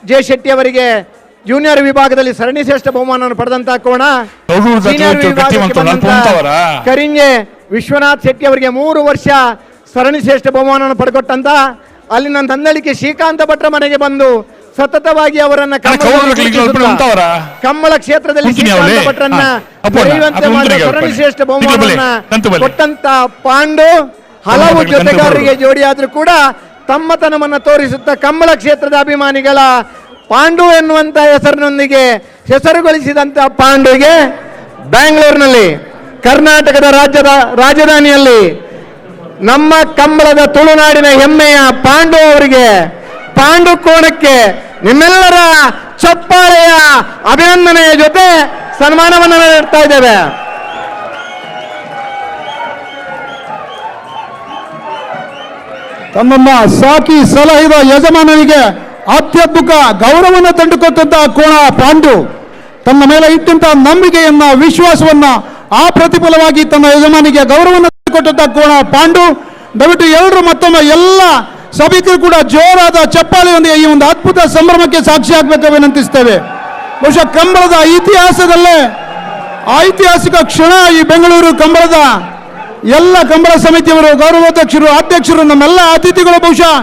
ಜೆ ಶೆಟ್ಟಿ ಅವರಿಗೆ ಜೂನಿಯರ್ ವಿಭಾಗದಲ್ಲಿ ಸರಣಿ ಶ್ರೇಷ್ಠ ಬಹುಮಾನವನ್ನು ಪಡೆದಂತ ಕೋಣ. ಸೀನಿಯರ್ ವಿಭಾಗಕ್ಕೆ ಬಂದಂತ ಕರಿಂಜೆ ವಿಶ್ವನಾಥ್ ಶೆಟ್ಟಿ ಅವರಿಗೆ 3 ವರ್ಷ ಸರಣಿ ಶ್ರೇಷ್ಠ ಬಹುಮಾನವನ್ನು ಪಡೆಕೊಟ್ಟಂತ ಅಲ್ಲಿನ ತಂದಳಿಕೆ ಶ್ರೀಕಾಂತ ಭಟ್ರ ಮನೆಗೆ ಬಂದು ಸತತವಾಗಿ ಅವರನ್ನ ಕಮ್ಮಳ ಕ್ಷೇತ್ರದಲ್ಲಿ ಶ್ರೀಕಾಂತ ಭಟ್ರನ್ನ ಬೆಳೆಯುವಂತೆ ಮಾಡಿದ ಸರಣಿ ಶ್ರೇಷ್ಠ ಬಹುಮಾನವನ್ನ ಕೊಟ್ಟಂತ ಪಾಂಡು ಹಲವು ಜೊತೆಗಾರರಿಗೆ ಜೋಡಿಯಾದ್ರೂ ಕೂಡ ತಮ್ಮತನವನ್ನ ತೋರಿಸುತ್ತಾ ಕಮ್ಮಳ ಕ್ಷೇತ್ರದ ಅಭಿಮಾನಿಗಳ ಪಾಂಡು ಎನ್ನುವಂತ ಹೆಸರಿನೊಂದಿಗೆ ಹೆಸರುಗೊಳಿಸಿದಂತ ಪಾಂಡುಗೆ ಬೆಂಗಳೂರಿನಲ್ಲಿ ಕರ್ನಾಟಕದ ರಾಜಧಾನಿಯಲ್ಲಿ ನಮ್ಮ ಕಂಬಳದ ತುಳುನಾಡಿನ ಹೆಮ್ಮೆಯ ಪಾಂಡು ಅವರಿಗೆ ಪಾಂಡು ಕೋಣಕ್ಕೆ ನಿಮ್ಮೆಲ್ಲರ ಚಪ್ಪಾಳೆಯ ಅಭಿನಂದನೆಯ ಜೊತೆ ಸನ್ಮಾನವನ್ನು ನೀಡ್ತಾ ಇದ್ದೇವೆ. ತಮ್ಮಮ್ಮ ಸಾಕಿ ಸಲಹಿದ ಯಜಮಾನನಿಗೆ ಅತ್ಯದ್ಭುತ ಗೌರವವನ್ನು ತಂದುಕೊಟ್ಟಂತಹ ಕೋಣ ಪಾಂಡು ತನ್ನ ಮೇಲೆ ಇಟ್ಟಂತಹ ನಂಬಿಕೆಯನ್ನ ವಿಶ್ವಾಸವನ್ನ ಆ ಪ್ರತಿಫಲವಾಗಿ ತನ್ನ ಯಜಮಾನಿಗೆ ಗೌರವವನ್ನು ತಂದುಕೊಟ್ಟಂತಹ ಕೋಣ ಪಾಂಡು. ದಯವಿಟ್ಟು ಎಲ್ಲರೂ ಮತ್ತೊಮ್ಮೆ ಎಲ್ಲ ಸಭಿಕರು ಕೂಡ ಜೋರಾದ ಚಪ್ಪಾಳೆಯೊಂದಿಗೆ ಈ ಒಂದು ಅದ್ಭುತ ಸಂಭ್ರಮಕ್ಕೆ ಸಾಕ್ಷಿ ಆಗಬೇಕು ವಿನಂತಿಸ್ತೇವೆ. ಬಹುಶಃ ಕಂಬಳದ ಇತಿಹಾಸದಲ್ಲೇ ಐತಿಹಾಸಿಕ ಕ್ಷಣ ಈ ಬೆಂಗಳೂರು ಕಂಬಳದ ಎಲ್ಲ ಕಂಬಳ ಸಮಿತಿಯವರು, ಗೌರವಾಧ್ಯಕ್ಷರು, ಅಧ್ಯಕ್ಷರು, ನಮ್ಮೆಲ್ಲ ಅತಿಥಿಗಳು ಬಹುಶಃ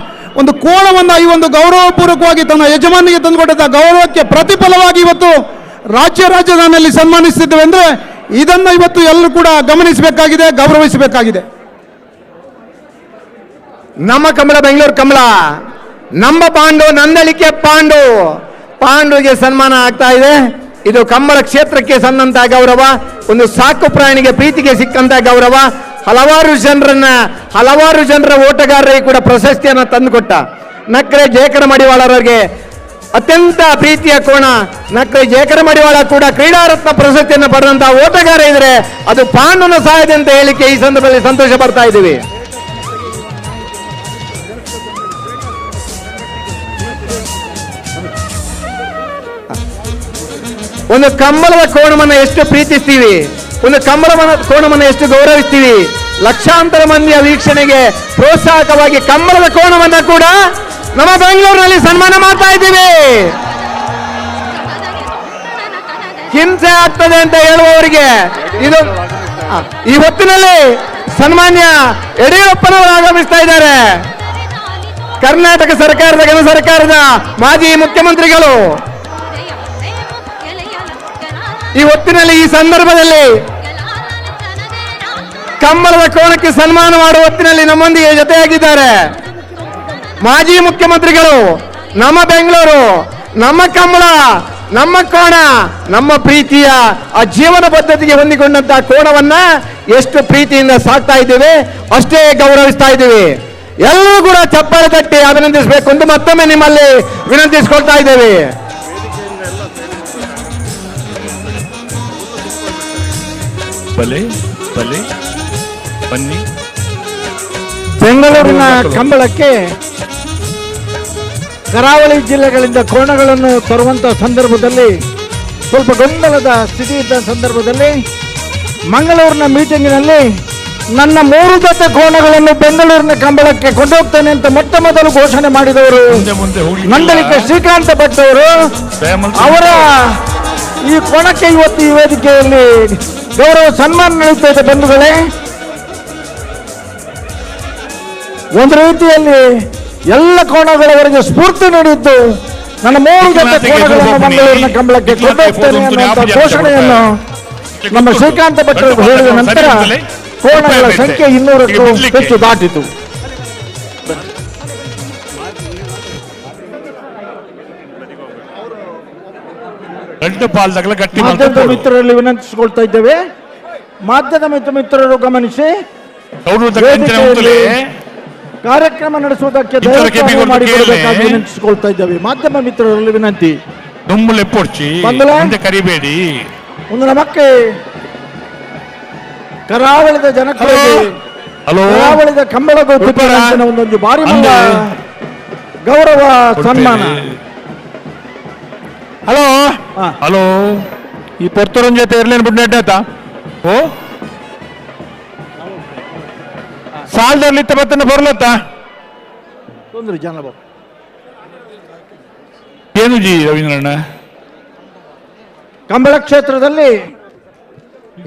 ಒಂದು ಕೋಣವನ್ನು ಈ ಒಂದು ಗೌರವಪೂರ್ವಕವಾಗಿ ತನ್ನ ಯಜಮಾನಿಗೆ ತಂದುಕೊಟ್ಟಂತಹ ಗೌರವಕ್ಕೆ ಪ್ರತಿಫಲವಾಗಿ ಇವತ್ತು ರಾಜಧಾನಿಯಲ್ಲಿ ಸನ್ಮಾನಿಸುತ್ತಿದ್ದೇವೆ ಅಂದ್ರೆ ಇದನ್ನ ಇವತ್ತು ಎಲ್ಲರೂ ಕೂಡ ಗಮನಿಸಬೇಕಾಗಿದೆ, ಗೌರವಿಸಬೇಕಾಗಿದೆ. ನಮ್ಮ ಕಂಬಳ ಬೆಂಗಳೂರು ಕಂಬಳ, ನಮ್ಮ ಪಾಂಡು, ನಂದಳಿಕೆ ಪಾಂಡುಗೆ ಸನ್ಮಾನ ಆಗ್ತಾ ಇದೆ. ಇದು ಕಂಬಳ ಕ್ಷೇತ್ರಕ್ಕೆ ಸಂದಂತ ಗೌರವ, ಒಂದು ಸಾಕು ಪ್ರಾಣಿಗೆ ಪ್ರೀತಿಗೆ ಸಿಕ್ಕಂತ ಗೌರವ. ಹಲವಾರು ಜನರ ಓಟಗಾರರಿಗೆ ಕೂಡ ಪ್ರಶಸ್ತಿಯನ್ನು ತಂದುಕೊಟ್ಟ ನಕ್ರೆ ಜೇಕರ ಮಡಿವಾಳರಿಗೆ ಅತ್ಯಂತ ಪ್ರೀತಿಯ ಕೋಣ. ನಕ್ರೆ ಜೇಕರ ಮಡಿವಾಳ ಕೂಡ ಕ್ರೀಡಾರತ್ನ ಪ್ರಶಸ್ತಿಯನ್ನು ಪಡೆದಂತಹ ಓಟಗಾರ ಇದ್ರೆ ಅದು ಪಾಂಡುನ ಸಹಾಯದ ಅಂತ ಹೇಳಿಕೆ ಈ ಸಂದರ್ಭದಲ್ಲಿ ಸಂತೋಷ ಪಡ್ತಾ ಇದ್ದೀವಿ. ಒಂದು ಕಂಬಳದ ಕೋಣವನ್ನು ಎಷ್ಟು ಪ್ರೀತಿಸ್ತೀವಿ, ಒಂದು ಕಂಬಳದ ಕೋಣವನ್ನು ಎಷ್ಟು ಗೌರವಿಸ್ತೀವಿ. ಲಕ್ಷಾಂತರ ಮಂದಿಯ ವೀಕ್ಷಣೆಗೆ ಪ್ರೋತ್ಸಾಹಕವಾಗಿ ಕಂಬಳದ ಕೋಣವನ್ನ ಕೂಡ ನಮ್ಮ ಬೆಂಗಳೂರಿನಲ್ಲಿ ಸನ್ಮಾನ ಮಾಡ್ತಾ ಇದ್ದೀವಿ. ಹಿಂಸೆ ಆಗ್ತದೆ ಅಂತ ಹೇಳುವವರಿಗೆ ಇದು ಈ ಹೊತ್ತಿನಲ್ಲಿ ಸನ್ಮಾನ್ಯ ಯಡಿಯೂರಪ್ಪನವರು ಆಗಮಿಸ್ತಾ ಇದ್ದಾರೆ. ಕರ್ನಾಟಕ ಸರ್ಕಾರದ ಘನ ಸರ್ಕಾರದ ಮಾಜಿ ಮುಖ್ಯಮಂತ್ರಿಗಳು ಈ ಹೊತ್ತಿನಲ್ಲಿ ಈ ಸಂದರ್ಭದಲ್ಲಿ ಕಂಬಳದ ಕೋಣಕ್ಕೆ ಸನ್ಮಾನ ಮಾಡುವ ಹೊತ್ತಿನಲ್ಲಿ ನಮ್ಮೊಂದಿಗೆ ಜೊತೆಯಾಗಿದ್ದಾರೆ. ಮಾಜಿ ಮುಖ್ಯಮಂತ್ರಿಗಳು, ನಮ್ಮ ಬೆಂಗಳೂರು, ನಮ್ಮ ಕಂಬಳ, ನಮ್ಮ ಕೋಣ, ನಮ್ಮ ಪ್ರೀತಿಯ ಆ ಜೀವನ ಪದ್ಧತಿಗೆ ಹೊಂದಿಕೊಂಡಂತಹ ಕೋಣವನ್ನ ಎಷ್ಟು ಪ್ರೀತಿಯಿಂದ ಸಾಕ್ತಾ ಇದ್ದೇವೆ, ಅಷ್ಟೇ ಗೌರವಿಸ್ತಾ ಇದ್ದೀವಿ. ಎಲ್ಲರೂ ಕೂಡ ಚಪ್ಪಾಳೆ ತಟ್ಟಿ ಅಭಿನಂದಿಸಬೇಕು ಅಂತ ಮತ್ತೊಮ್ಮೆ ನಿಮ್ಮಲ್ಲಿ ವಿನಂತಿಸಿಕೊಳ್ತಾ ಇದ್ದೇವೆ. ಬನ್ನಿ. ಬೆಂಗಳೂರಿನ ಕಂಬಳಕ್ಕೆ ಕರಾವಳಿ ಜಿಲ್ಲೆಗಳಿಂದ ಕೋಣಗಳನ್ನು ತರುವಂತಹ ಸಂದರ್ಭದಲ್ಲಿ ಸ್ವಲ್ಪ ಗೊಂದಲದ ಸ್ಥಿತಿ ಇದ್ದ ಸಂದರ್ಭದಲ್ಲಿ ಮಂಗಳೂರಿನ ಮೀಟಿಂಗಿನಲ್ಲಿ ನನ್ನ 3 ಜೊತೆ ಕೋಣಗಳನ್ನು ಬೆಂಗಳೂರಿನ ಕಂಬಳಕ್ಕೆ ಕೊಂಡೋಗ್ತೇನೆ ಅಂತ ಮೊಟ್ಟ ಮೊದಲು ಘೋಷಣೆ ಮಾಡಿದವರು ನಂದಳಿಕೆ ಶ್ರೀಕಾಂತ ಭಟ್ ಅವರು. ಅವರ ಈ ಕೋಣಕ್ಕೆ ಇವತ್ತು ಈ ವೇದಿಕೆಯಲ್ಲಿ ಗೌರವ ಸನ್ಮಾನ ನೀಡುತ್ತಾ ಇದೆ. ಬಂಧುಗಳೇ, ಒಂದು ರೀತಿಯಲ್ಲಿ ಎಲ್ಲ ಕೋಣಗಳವರಿಗೆ ಸ್ಫೂರ್ತಿ ನೀಡಿದ್ದು ನನ್ನ 3 ಜೊತೆ ಕೋಣಗಳನ್ನು ಮಂಗಳೂರಿನ ಕಂಬಳಕ್ಕೆ ಕೊಂಡೋಗ್ತೇನೆ ಅನ್ನುವಂಥ ಘೋಷಣೆಯನ್ನು ನಮ್ಮ ಶ್ರೀಕಾಂತ ಭಟ್ ಹೇಳಿದ ನಂತರ ಕೋಣಗಳ ಸಂಖ್ಯೆ 200ಕ್ಕೂ ಹೆಚ್ಚು ದಾಟಿತು. ಮಾಧ್ಯಮದ ಮಿತ್ರರಲ್ಲಿ ವಿನಂತಿಸಿಕೊಳ್ತಾ ಇದ್ದೇವೆ. ಮಾಧ್ಯಮದ ಮಿತ್ರರು ಗಮನಿಸಿ, ಕಾರ್ಯಕ್ರಮ ನಡೆಸುವುದಕ್ಕೆ ಮಾಡಿಕೊಳ್ಳಬೇಕಾಗಿ ವಿನಂತಿಸಿಕೊಳ್ತಾ ಇದ್ದೇವೆ. ಮಾಧ್ಯಮ ಮಿತ್ರರಲ್ಲಿ ವಿನಂತಿ, ಕರಿಬೇಡಿ. ಒಂದು ನಮಕ್ಕೆ ಕರಾವಳಿದ ಜನಕ್ಕೆ ಕರಾವಳಿದ ಕಂಬಳ ಒಂದೊಂದು ಬಾರಿ ಗೌರವ ಸನ್ಮಾನ. ಹಲೋ ಈ ಪೊರ್ತೂರನ್ ಜೊತೆ ಇರ್ಲೇನು ಬಿಟ್ಟು ನೆಟ್ಟಾತ? ಓ ಸಾಲದಲ್ಲಿತ್ತ ಬತ್ತನ ಬರ್ಲತ್ತ ತೊಂದ್ರೆ ಜನ ಏನು ಜಿ ರವೀಂದ್ರಣ್ಣ ಕಂಬಳ ಕ್ಷೇತ್ರದಲ್ಲಿ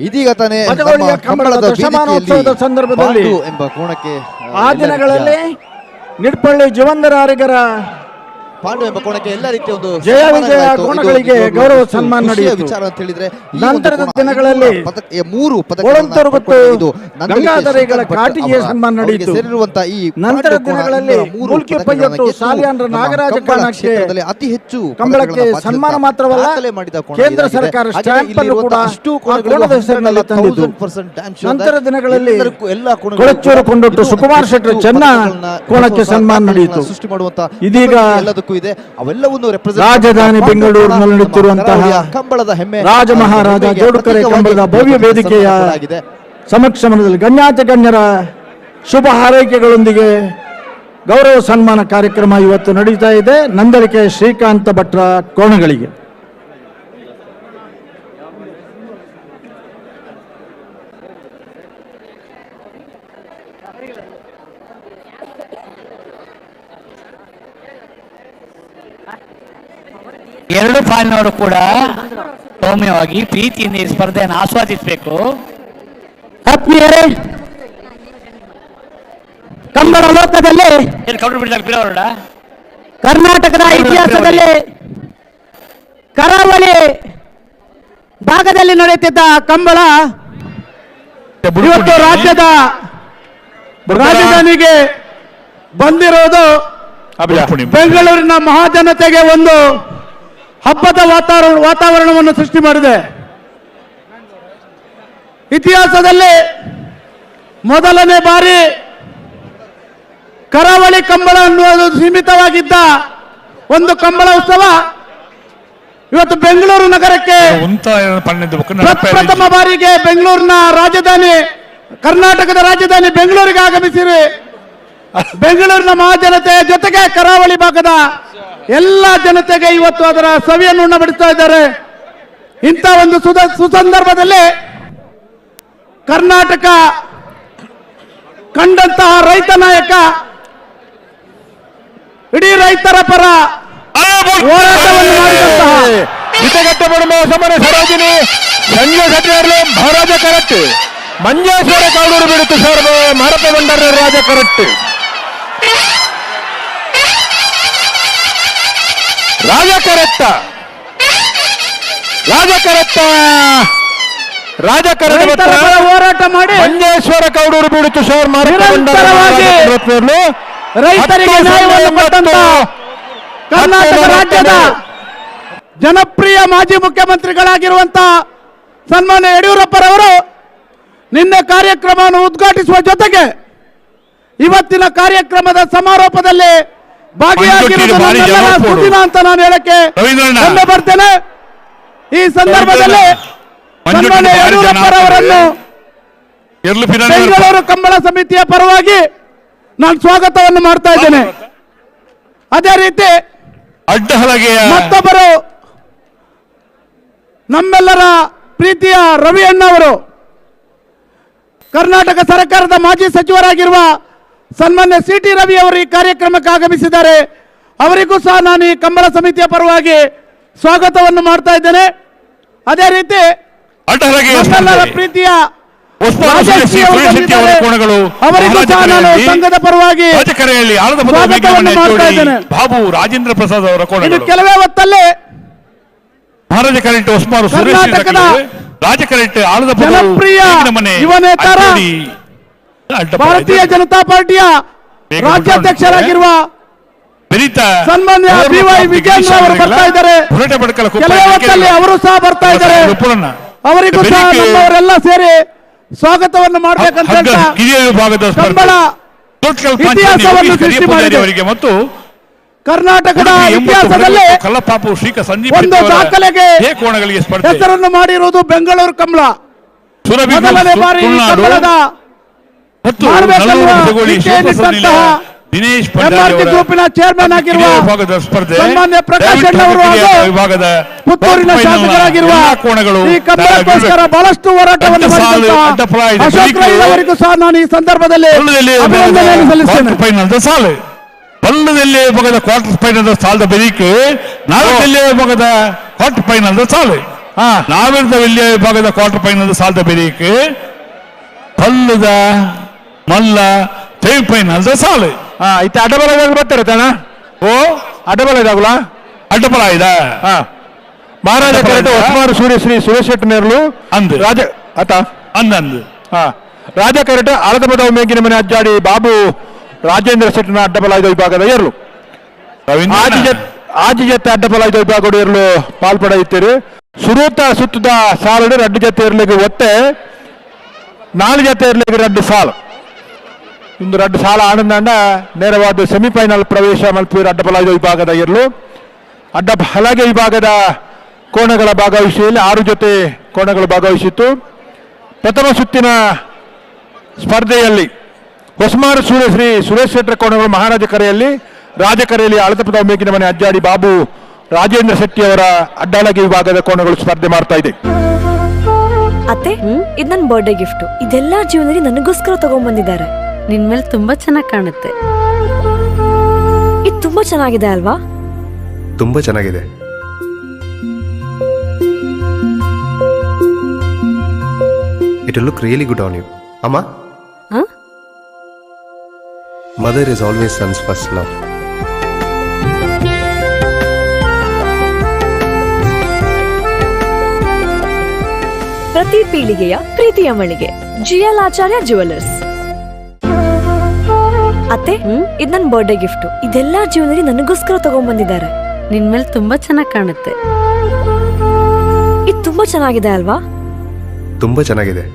ಇದೀಗ ತಾನೇ ಬಜಗೋಳಿಯ ಕಂಬಳದ ದಶಮಾನೋತ್ಸವದ ಸಂದರ್ಭದಲ್ಲಿ ಎಂಬ ಕೋಣಕ್ಕೆ ಆ ದಿನಗಳಲ್ಲಿ ನಿಡ್ಪಳ್ಳಿ ಜೀವಂದರಾರಿಗರ ಪಾಂಡು ಎಂಬ ಕೋಣಕ್ಕೆ ಎಲ್ಲ ರೀತಿಯ ಒಂದು ಜಯ ವಿಜಯ ಕೋಣಗಳಿಗೆ ಗೌರವ ಸನ್ಮಾನ ನಡೆಯಿತು. ವಿಚಾರ ಅಂತ ಹೇಳಿದ್ರೆ ನಂತರದ ದಿನಗಳಲ್ಲಿ ಮೂರು ಒಳಂತರುಗುತ್ತು ಗಂಗಾಧರಿಗಳ ಕಾಟಿಗೆ ಸನ್ಮಾನ ನಡೆಯಿತು. ಸೇರಿರುವಂತಹ ಈ ನಂತರದ ದಿನಗಳಲ್ಲಿ ಮುಲ್ಕಿ ಪಯ್ಯತ್ತು ಸಾಲಿಯಾನ್ರ ನಾಗರಾಜ ಕಾಣಕ್ಕೆ ಅತಿ ಹೆಚ್ಚು ಕಂಬಳಕ್ಕೆ ಸನ್ಮಾನ ಮಾತ್ರವಲ್ಲ ಕೇಂದ್ರ ಸರ್ಕಾರ ಸ್ಟ್ಯಾಂಪ್ ಅನ್ನು ಕೂಡ ಆ ಕೋಣದ ಹೆಸರಿನಲ್ಲಿ ತಂದಿದ್ದು. ನಂತರ ದಿನಗಳಲ್ಲಿ ಕೊಳಚೂರು ಕೊಂಡೊಟ್ಟು ಸುಕುಮಾರ್ ಶೆಟ್ಟರ್ ಚೆನ್ನ ಕೋಣಕ್ಕೆ ಸನ್ಮಾನ ನಡೆಯಿತು. ಸೃಷ್ಟಿ ಮಾಡುವಂತ ಇದೀಗ ಎಲ್ಲದಕ್ಕೂ ಇದೆ ಅವೆಲ್ಲವನ್ನು ರಾಜಧಾನಿ ಬೆಂಗಳೂರಿನಲ್ಲಿ ನಡೆಯುತ್ತಿರುವಂತಹ ಕಂಬಳದ ಹೆಮ್ಮೆ ರಾಜ ಮಹಾರಾಜ ಜೋಡುಕರೆ ಕಂಬಳದ ಭವ್ಯ ವೇದಿಕೆಯ ಸಮಕ್ಷಮದಲ್ಲಿ ಗಣ್ಯಾತಿ ಗಣ್ಯರ ಶುಭ ಹಾರೈಕೆಗಳೊಂದಿಗೆ ಗೌರವ ಸನ್ಮಾನ ಕಾರ್ಯಕ್ರಮ ಇವತ್ತು ನಡೀತಾ ಇದೆ ನಂದಲಿಕೆ ಶ್ರೀಕಾಂತ ಭಟ್ರ ಕೋಣಗಳಿಗೆ. ಎರಡು ಪಾಲಿನವರು ಕೂಡ ಸೌಮ್ಯವಾಗಿ ಪ್ರೀತಿಯಿಂದ ಈ ಸ್ಪರ್ಧೆಯನ್ನು ಆಸ್ವಾದಿಸಬೇಕು. ಆತ್ಮೀಯರೇ, ಕಂಬಳ ಲೋಕದಲ್ಲಿ ಕರ್ನಾಟಕದ ಇತಿಹಾಸದಲ್ಲಿ ಕರಾವಳಿ ಭಾಗದಲ್ಲಿ ನಡೆಯುತ್ತಿದ್ದ ಕಂಬಳ ಇವತ್ತು ರಾಜ್ಯದ ರಾಜಧಾನಿಗೆ ಬಂದಿರೋದು ಬೆಂಗಳೂರಿನ ಮಹಾಜನತೆಗೆ ಒಂದು ಹಬ್ಬದ ವಾತಾವರಣವನ್ನು ಸೃಷ್ಟಿ ಮಾಡಿದೆ. ಇತಿಹಾಸದಲ್ಲಿ ಮೊದಲನೇ ಬಾರಿ ಕರಾವಳಿ ಕಂಬಳ ಅನ್ನುವುದು ಸೀಮಿತವಾಗಿದ್ದ ಒಂದು ಕಂಬಳ ಉತ್ಸವ ಇವತ್ತು ಬೆಂಗಳೂರು ನಗರಕ್ಕೆ ಪ್ರಥಮ ಬಾರಿಗೆ ಬೆಂಗಳೂರಿನ ರಾಜಧಾನಿ ಕರ್ನಾಟಕದ ರಾಜಧಾನಿ ಬೆಂಗಳೂರಿಗೆ ಆಗಮಿಸಿರಿ ಬೆಂಗಳೂರಿನ ಮಹಾಜನತೆಯ ಜೊತೆಗೆ ಕರಾವಳಿ ಭಾಗದ ಎಲ್ಲ ಜನತೆಗೆ ಇವತ್ತು ಅದರ ಸವಿಯನ್ನು ಉಣ್ಣಬಡಿಸ್ತಾ ಇದ್ದಾರೆ. ಇಂಥ ಒಂದು ಸುಸಂದರ್ಭದಲ್ಲಿ ಕರ್ನಾಟಕ ಕಂಡಂತಹ ರೈತ ನಾಯಕ ಇಡೀ ರೈತರ ಪರ ಹೋರಾಟವನ್ನು ಮಾಡಿದಂತಹ ಸರೋಜಿನಿ ಸಂಜೆ ಸಚಿವರು ಮಹಾರಾಜ ಕರಟ್ ಮಂಜೇಶ್ವರ ಕಾಡೂರು ಬಿಡುತ್ತು ಸರ್ ಮರಪ ಬಂಡಾರ ರಾಜ ಕರಟ್ ರಾಜಕರತ್ತ ಹೋರಾಟ ಮಾಡಿ ಮಂಜೇಶ್ವರ ಕೌಡೂರು ಬಿಡುತ್ತು ಸರ್ ರೈತರಿಗೆ ನ್ಯಾಯವನ್ನು ಕೊಟ್ಟಂತ ಕರ್ನಾಟಕ ರಾಜ್ಯದ ಜನಪ್ರಿಯ ಮಾಜಿ ಮುಖ್ಯಮಂತ್ರಿಗಳಾಗಿರುವಂತಹ ಸನ್ಮಾನ್ಯ ಯಡಿಯೂರಪ್ಪರವರು ನಿನ್ನೆ ಕಾರ್ಯಕ್ರಮವನ್ನು ಉದ್ಘಾಟಿಸುವ ಜೊತೆಗೆ ಇವತ್ತಿನ ಕಾರ್ಯಕ್ರಮದ ಸಮಾರೋಪದಲ್ಲಿ ಭಾಗಿಯಾಗಿರುವುದು ನನ್ನೆಲ್ಲರ ಸುದಿನ ಅಂತ ನಾನು ಹೇಳಕ್ಕೆ ಹೆಮ್ಮೆ ಬರ್ತೇನೆ. ಈ ಸಂದರ್ಭದಲ್ಲಿ ಸನ್ಮಾನ್ಯ ಯಡಿಯೂರಪ್ಪರವರನ್ನು ಬೆಂಗಳೂರು ಕಂಬಳ ಸಮಿತಿಯ ಪರವಾಗಿ ನಾನು ಸ್ವಾಗತವನ್ನು ಮಾಡ್ತಾ ಇದ್ದೇನೆ. ಅದೇ ರೀತಿ ಮತ್ತೊಬ್ಬರು ನಮ್ಮೆಲ್ಲರ ಪ್ರೀತಿಯ ರವಿ ಅಣ್ಣವರು ಕರ್ನಾಟಕ ಸರ್ಕಾರದ ಮಾಜಿ ಸಚಿವರಾಗಿರುವ ಸನ್ಮಾನ್ಯ ಸಿ.ಟಿ. ರವಿ ಅವರು ಈ ಕಾರ್ಯಕ್ರಮಕ್ಕೆ ಆಗಮಿಸಿದ್ದಾರೆ. ಅವರಿಗೂ ಸಹ ನಾನು ಈ ಕಂಬಳ ಸಮಿತಿಯ ಪರವಾಗಿ ಸ್ವಾಗತವನ್ನು ಮಾಡ್ತಾ ಇದ್ದೇನೆ. ಅದೇ ರೀತಿ ನಮ್ಮೆಲ್ಲರ ಪ್ರೀತಿಯ ಅವರಿಗೂ ಸಹ ನಾನು ಸಂಘದ ಪರವಾಗಿ ಸ್ವಾಗತವನ್ನು ಮಾಡ್ತಾ ಇದ್ದೇನೆ. ಬಾಬು ರಾಜೇಂದ್ರ ಪ್ರಸಾದ್ ಅವರ ಇನ್ನು ಕೆಲವೇ ಹೊತ್ತಲ್ಲಿ ಮಹಾರಾಜ ಕರೆಂಟ್ ಒಸ್ಮಾರು ಕರ್ನಾಟಕದ ರಾಜ ಕರೆಂಟ್ ಆಳದ ಜನಪ್ರಿಯ ಯುವ ನೇತಾರ ಭಾರತೀಯ ಜನತಾ ಪಾರ್ಟಿಯ ರಾಜ್ಯಾಧ್ಯಕ್ಷರಾಗಿರುವ ಸನ್ಮಾನ್ಯ ಬಿ.ವೈ. ವಿಜೇಂದ್ರ ಅವರು ಬರ್ತಾ ಇದ್ದಾರೆ. ಕೆಲವೇ ಹೊತ್ತಲ್ಲಿ ಅವರು ಸಹ ಬರ್ತಾ ಇದ್ದಾರೆ. ಅವರಿಗೂ ಸಹ ನಮ್ಮವರೆಲ್ಲ ಸೇರಿ ಸ್ವಾಗತವನ್ನು ಮಾಡಬೇಕಂತ ಕಂಬಳ ಇತಿಹಾಸವನ್ನು ಸೃಷ್ಟಿ ಮಾಡಿದೆ ಮತ್ತು ಕರ್ನಾಟಕದ ಇತಿಹಾಸದಲ್ಲಿ ಒಂದು ದಾಖಲೆಗೆ ಹೆಸರನ್ನು ಮಾಡಿರುವುದು ಬೆಂಗಳೂರು ಕಂಬಳ. ಮೊದಲನೇ ಬಾರಿ ಕಂಬಳದ ದಿನೇಶ್ MRT ಗ್ರೂಪಿನ ಚೇರ್ಮನ್ ಆಗಿರುವ ವಿಭಾಗದ ಸ್ಪರ್ಧೆ ಸನ್ಮಾನ್ಯ ಪ್ರಕಾಶ್ ಅಣ್ಣವರು ಹಾಗೂ ವಿಭಾಗದ ಪುತ್ತೂರಿನ ಶಾಸಕರಾಗಿರುವ ಕೋಣಗಳು ಈ ಕನ್ನಡಕ್ಕೋಸ್ಕರ ಬಹಳಷ್ಟು ಹೋರಾಟವನ್ನು ಮಾಡಿದಂತಹ ಅಶೋಕ್ ರೈ ಅವರಿಗೂ ಸಹ ನಾನು ಈ ಸಂದರ್ಭದಲ್ಲಿ ಅಭಿನಂದನೆಯನ್ನು ಸಲ್ಲಿಸ್ತೇನೆ. ಫೈನಲ್ ಸಾಲು ಪಲ್ಲದಲ್ಲಿ ವಿಭಾಗದ ಕ್ವಾರ್ಟರ್ ಫೈನಲ್ ಸಾಲದ ಬೆರೀಕು ನಾಲ್ಕಲ್ಲಿ ವಿಭಾಗದ ಕ್ವಾರ್ಟರ್ ಫೈನಲ್ ಸಾಲು ನಾವಿರದ ವೆಲ್ಲಿಯ ವಿಭಾಗದ ಕ್ವಾರ್ಟರ್ ಫೈನಲ್ ಸಾಲದ ಬೆರೀಕು ಪಲ್ಲದ ಮಲ್ಲ ಸೆಮಿಫೈನಲ್ ಸಾಲು ಇತ್ತೆ ಅಡ್ಡಬಲದಾಗ ಬರ್ತಾರೆ ತಾನ ಓ ಅಡ್ಡಬಲದಾಗುಲ ಅಡ್ಡಬಲ ಇದ ಮಹಾರಾಜ ಕರೆಕ್ಟ್ ಹೊಸಮಾರು ಸೂರ್ಯ ಶ್ರೀ ಸುರೇಶ್ ಶೆಟ್ಟಿ ನೇರ್ಲು ಅಂದು ರಾಜ ಆತ ಅಂದಂದು ರಾಜ ಕರೆಕ್ಟ್ ಆಳದ ಪದವು ಮೇಗಿನ ಮನೆ ಅಜ್ಜಾಡಿ ಬಾಬು ರಾಜೇಂದ್ರ ಶೆಟ್ಟಿನ ಅಡ್ಡಬಲಾಯ್ದ ವಿಭಾಗದ ಏರ್ಲು ಆಜಿ ಜೊತೆ ಅಡ್ಡಬಲಾಯ್ದ ವಿಭಾಗದ ಏರ್ಲು ಪಾಲ್ಪಡೆಯುತ್ತೀರಿ ಸುರೂತ ಸುತ್ತದ ಸಾಲಡು ರಡ್ಡು ಜೊತೆ ಇರ್ಲಿಕ್ಕೆ ಒತ್ತೆ 4 ಜೊತೆ ಇರ್ಲಿಕ್ಕೆ ರಡ್ಡು ಸಾಲು ಇಂದು ರಡ್ಡು ಸಾಲ ಆನಂದ ನೇರವಾದ ಸೆಮಿಫೈನಲ್ ಪ್ರವೇಶ ಮಲ್ಪೂರು ಅಡ್ಡಬಲಾಯ್ದ ವಿಭಾಗದ ಇರಲು ಹಲಗೆ ವಿಭಾಗದ ಕೋಣಗಳ ಭಾಗವಹಿಸಿಯಲ್ಲಿ 6 ಜೊತೆ ಕೋಣಗಳು ಭಾಗವಹಿಸಿತ್ತು. ಪ್ರಥಮ ಸುತ್ತಿನ ಸ್ಪರ್ಧೆಯಲ್ಲಿ ಹೊಸಮಾರು ಶ್ರೀ ಸುರೇಶ್ ಶೆಟ್ಟರ ಕೋಣಗಳು ಮಹಾರಾಜ ಕರೆಯಲ್ಲಿ ರಾಜಕರೆಯಲ್ಲಿ ಅಳತಪದ ಮೇಕಿನ ಮನೆ ಅಜ್ಜಾಡಿ ಬಾಬು ರಾಜೇಂದ್ರ ಶೆಟ್ಟಿ ಅವರ ಅಡ್ಡಲಗೆ ವಿಭಾಗದ ಕೋಣಗಳು ಸ್ಪರ್ಧೆ ಮಾಡ್ತಾ ಇದೆ. ಅತ್ತೆ ಇದು ನನ್ನ ಬರ್ಡೇ ಗಿಫ್ಟ್. ಇದೆಲ್ಲ ಜೀವನದಲ್ಲಿ ನನಗೋಸ್ಕರ ತಗೊಂಡ್ಬಂದಿದ್ದಾರೆ. ನಿನ್ ಮೇಲೆ ತುಂಬಾ ಚೆನ್ನಾಗಿ ಕಾಣುತ್ತೆ. ಇದು ತುಂಬಾ ಚೆನ್ನಾಗಿದೆ ಅಲ್ವಾ? ತುಂಬಾ ಚೆನ್ನಾಗಿದೆ. It will look really good on you. Amma? Huh? Mother is always son's first love. ಪ್ರತಿ ಪೀಳಿಗೆಯ ಪ್ರೀತಿಯ ಮಳಿಗೆ GL ಆಚಾರ್ಯ ಜುವೆಲ್ಲರ್ಸ್. ಅತ್ತೆ ಇದು ನನ್ನ ಬರ್ಡೇ ಗಿಫ್ಟ್. ಇದೆಲ್ಲ ಜೀವನದಲ್ಲಿ ನನಗೋಸ್ಕರ ತಗೊಂಡ್ಬಂದಿದ್ದಾರೆ. ನಿನ್ ಮೇಲೆ ತುಂಬಾ ಚೆನ್ನಾಗಿ ಕಾಣುತ್ತೆ. ಇದು ತುಂಬಾ ಚೆನ್ನಾಗಿದೆ ಅಲ್ವಾ? ತುಂಬಾ ಚೆನ್ನಾಗಿದೆ.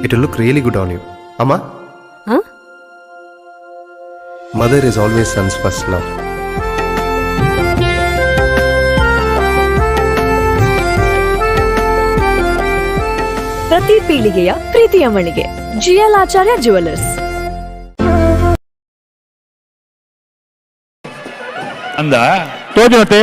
It will look really good on you. Amma? Huh? Mother is always son's first love. ಪ್ರತಿ ಪೀಳಿಗೆಯ ಪ್ರೀತಿಯ ಮಳಿಗೆ GL ಆಚಾರ್ಯ ಜುವೆಲ್ಲರ್ಸ್. ಅಂದ ತೋಜನತೆ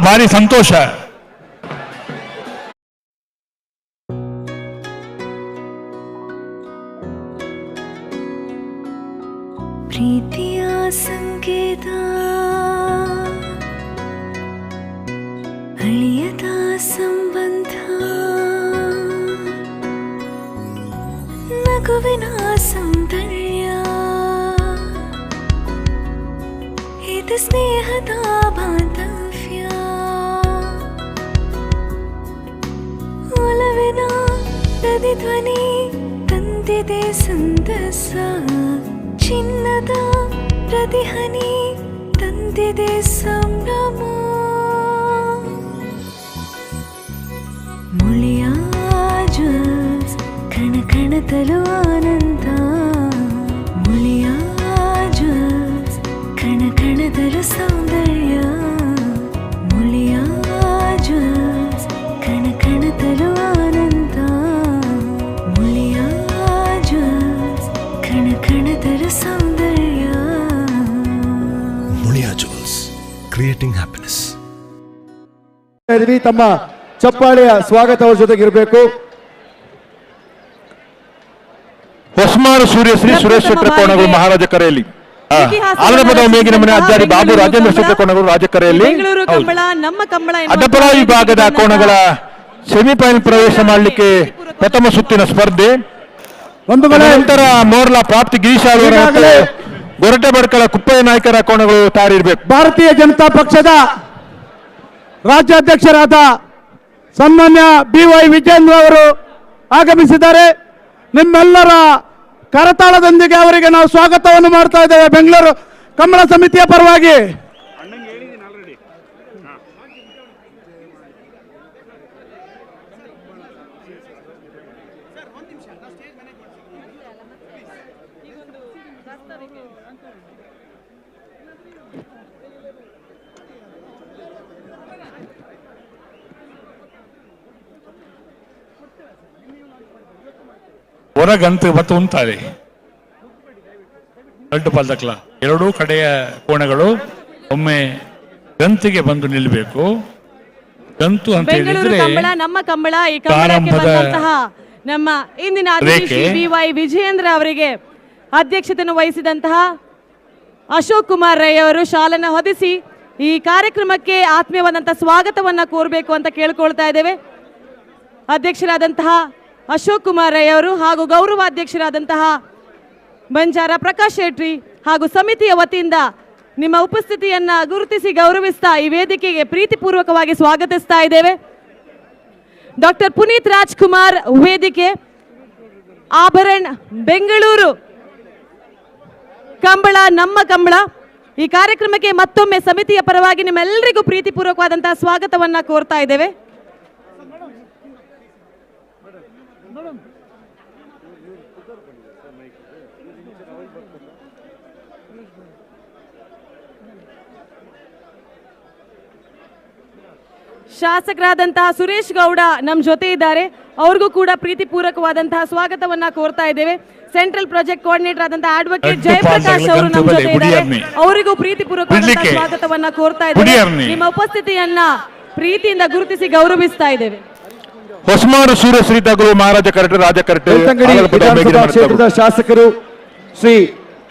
ಭಾರಿ ಸಂತೋಷ. ಪ್ರೀತಿಯ ಸಂಕೇತ ಅಳಿಯದ ಸಂಬಂಧ ನಗುವಿನ ಸೌಂದರ್ಯ ಇದು ಸ್ನೇಹದ ಬಾಂಧವ್ಯ ಒಲವಿನ ಪ್ರತಿಧ್ವನಿ ತಂದಿದೆ ಸಂದಸ ಚಿನ್ನದ ಪ್ರತಿಹನಿ ತಂದಿದೆ ಸಂಭ್ರಮ ಮುಳಿಯ ಜ್ವಲ್ಸ್ ಕಣ ಕಣದಲು ಆನಂದ ಮುಳಿಯ ಜ್ವಲ್ಸ್ ಕಣ ಕಣದಲು ಸೌಂದರ್ಯ ಮುಳಿಯ ಜ್ವಲ್ಸ್ ಕಣ ಕಣದಲು ಆನಂದ ಮುಳಿಯ ಜ್ವಲ್ಸ್ ಕಣ ಕಣದಲು ಸೌಂದರ್ಯ ಮುಳಿಯಾ ಜ್ಯುವೆಲ್ಸ್ ಕ್ರಿಯೇಟಿಂಗ್ ಹ್ಯಾಪಿನೆಸ್. ತಮ್ಮ ಚಪ್ಪಾಳೆಯ ಸ್ವಾಗತ ಅವ್ರ ಜೊತೆಗಿರಬೇಕು. ಹೊಸಮಾರು ಸೂರ್ಯ ಶ್ರೀ ಸುರೇಶ್ ಶೆಟ್ಟರ ಕೋಣಗಳು ಮಹಾರಾಜ ಕರೆಯಲ್ಲಿ ಆಲದ ಪದವ ಮೇಗಿನ ಮನೆ ಅಜ್ಜಾಡಿ ಬಾಬು ರಾಜೇಂದ್ರ ಶೆಟ್ಟರ ಕೋಣಗಳು ರಾಜಕರೆಯಲ್ಲಿ ಬೆಂಗಳೂರು ಕಂಬಳ ನಮ್ಮ ಕಂಬಳ ಅಡ್ಡಬಲ ವಿಭಾಗದ ಕೋಣಗಳ ಸೆಮಿಫೈನಲ್ ಪ್ರವೇಶ ಮಾಡಲಿಕ್ಕೆ ಪ್ರಥಮ ಸುತ್ತಿನ ಸ್ಪರ್ಧೆ. ನಂತರ ಮೋರ್ಲಾ ಪ್ರಾಪ್ತಿ ಗಿರೀಶ್ ಗೊರಟೆ ಬಡ್ಕಳ ಕುಪ್ಪಯ್ಯ ನಾಯಕರ ಕೋಣಗಳು ತಾರಿರ್ಬೇಕು. ಭಾರತೀಯ ಜನತಾ ಪಕ್ಷದ ರಾಜ್ಯಾಧ್ಯಕ್ಷರಾದ ಸನ್ಮಾನ್ಯ BY ವಿಜೇಂದ್ರ ಅವರು ಆಗಮಿಸಿದ್ದಾರೆ. ನಿಮ್ಮೆಲ್ಲರ ಕರತಾಳದೊಂದಿಗೆ ಅವರಿಗೆ ನಾವು ಸ್ವಾಗತವನ್ನು ಮಾಡ್ತಾ ಇದ್ದೇವೆ ಬೆಂಗಳೂರು ಕಂಬಳ ಸಮಿತಿಯ ಪರವಾಗಿ. ಹೊರಗಂತು ಮತ್ತು ಉಂತಾರೆ ಎರಡು ಪಾಲ್ದಕ್ಲ ಎರಡೂ ಕಡೆಯ ಕೋಣಗಳು ಒಮ್ಮೆ ಗಂತಿಗೆ ಬಂದು ನಿಲ್ಲಬೇಕು. ಗಂತು ಅಂತ ಬೆಂಗಳೂರು ಹೇಳಿದ್ರೆ ಕಂಬಳ ನಮ್ಮ ಕಂಬಳ. ಈ ಕಂಬಳಕ್ಕೆ ಬಂದಂತಹ ನಮ್ಮ ಇಂದಿನ ಅತಿಥಿ ಶ್ರೀ BY ವಿಜಯೇಂದ್ರ ಅವರಿಗೆ ಅಧ್ಯಕ್ಷತೆಯನ್ನು ವಹಿಸಿದಂತಹ ಅಶೋಕ್ ಕುಮಾರ್ ರೈ ಅವರು ಶಾಲನ್ನು ಹೊದಿಸಿ ಈ ಕಾರ್ಯಕ್ರಮಕ್ಕೆ ಆತ್ಮೀಯವಾದಂತಹ ಸ್ವಾಗತವನ್ನ ಕೋರಬೇಕು ಅಂತ ಕೇಳ್ಕೊಳ್ತಾ ಇದ್ದೇವೆ. ಅಧ್ಯಕ್ಷರಾದಂತಹ ಅಶೋಕ್ ಕುಮಾರ್ ರೈ ಅವರು ಹಾಗೂ ಗೌರವಾಧ್ಯಕ್ಷರಾದಂತಹ ಬಂಜಾರ ಪ್ರಕಾಶ್ ಶೆಟ್ಟಿ ಹಾಗೂ ಸಮಿತಿಯ ವತಿಯಿಂದ ನಿಮ್ಮ ಉಪಸ್ಥಿತಿಯನ್ನ ಗುರುತಿಸಿ ಗೌರವಿಸ್ತಾ ಈ ವೇದಿಕೆಗೆ ಪ್ರೀತಿಪೂರ್ವಕವಾಗಿ ಸ್ವಾಗತಿಸ್ತಾ ಇದ್ದೇವೆ. ಡಾಕ್ಟರ್ ಪುನೀತ್ ರಾಜ್ಕುಮಾರ್ ವೇದಿಕೆ, ಆಭರಣ್ ಬೆಂಗಳೂರು ಕಂಬಳ ನಮ್ಮ ಕಂಬಳ. ಈ ಕಾರ್ಯಕ್ರಮಕ್ಕೆ ಮತ್ತೊಮ್ಮೆ ಸಮಿತಿಯ ಪರವಾಗಿ ನಿಮ್ಮೆಲ್ಲರಿಗೂ ಪ್ರೀತಿಪೂರ್ವಕವಾದಂತಹ ಸ್ವಾಗತವನ್ನ ಕೋರ್ತಾ ಇದ್ದೇವೆ. ಶಾಸಕರಾದಂತಹ ಸುರೇಶ್ ಗೌಡ ನಮ್ಮ ಜೊತೆ ಇದ್ದಾರೆ, ಅವ್ರಿಗೂ ಕೂಡ ಪ್ರೀತಿಪೂರ್ವಕವಾದಂತಹ ಸ್ವಾಗತವನ್ನ ಕೋರ್ತಾ ಇದ್ದೇವೆ. ಸೆಂಟ್ರಲ್ ಪ್ರಾಜೆಕ್ಟ್ ಕೋಆರ್ಡಿನೇಟರ್ ಆದಂತಹ ಅಡ್ವೊಕೇಟ್ ಜಯಪ್ರಕಾಶ್ ಅವರು ನಮ್ಮ ಜೊತೆ ಇದ್ದಾರೆ, ಅವರಿಗೂ ಪ್ರೀತಿಪೂರ್ವಕವಾದಂತಹ ಸ್ವಾಗತವನ್ನ ಕೋರ್ತಾ ಇದ್ದೇವೆ. ನಿಮ್ಮ ಉಪಸ್ಥಿತಿಯನ್ನ ಪ್ರೀತಿಯಿಂದ ಗುರುತಿಸಿ ಗೌರವಿಸ್ತಾ ಇದ್ದೇವೆ. ಹೊಸಮಾರು ಸೂರ್ಯಶ್ರೀ ತಗಲು ಮಹಾರಾಜ ಕರಟೆ ರಾಜ ಕರಟೆ ವಿಧಾನಸಭಾ ಕ್ಷೇತ್ರದ ಶಾಸಕರು ಶ್ರೀ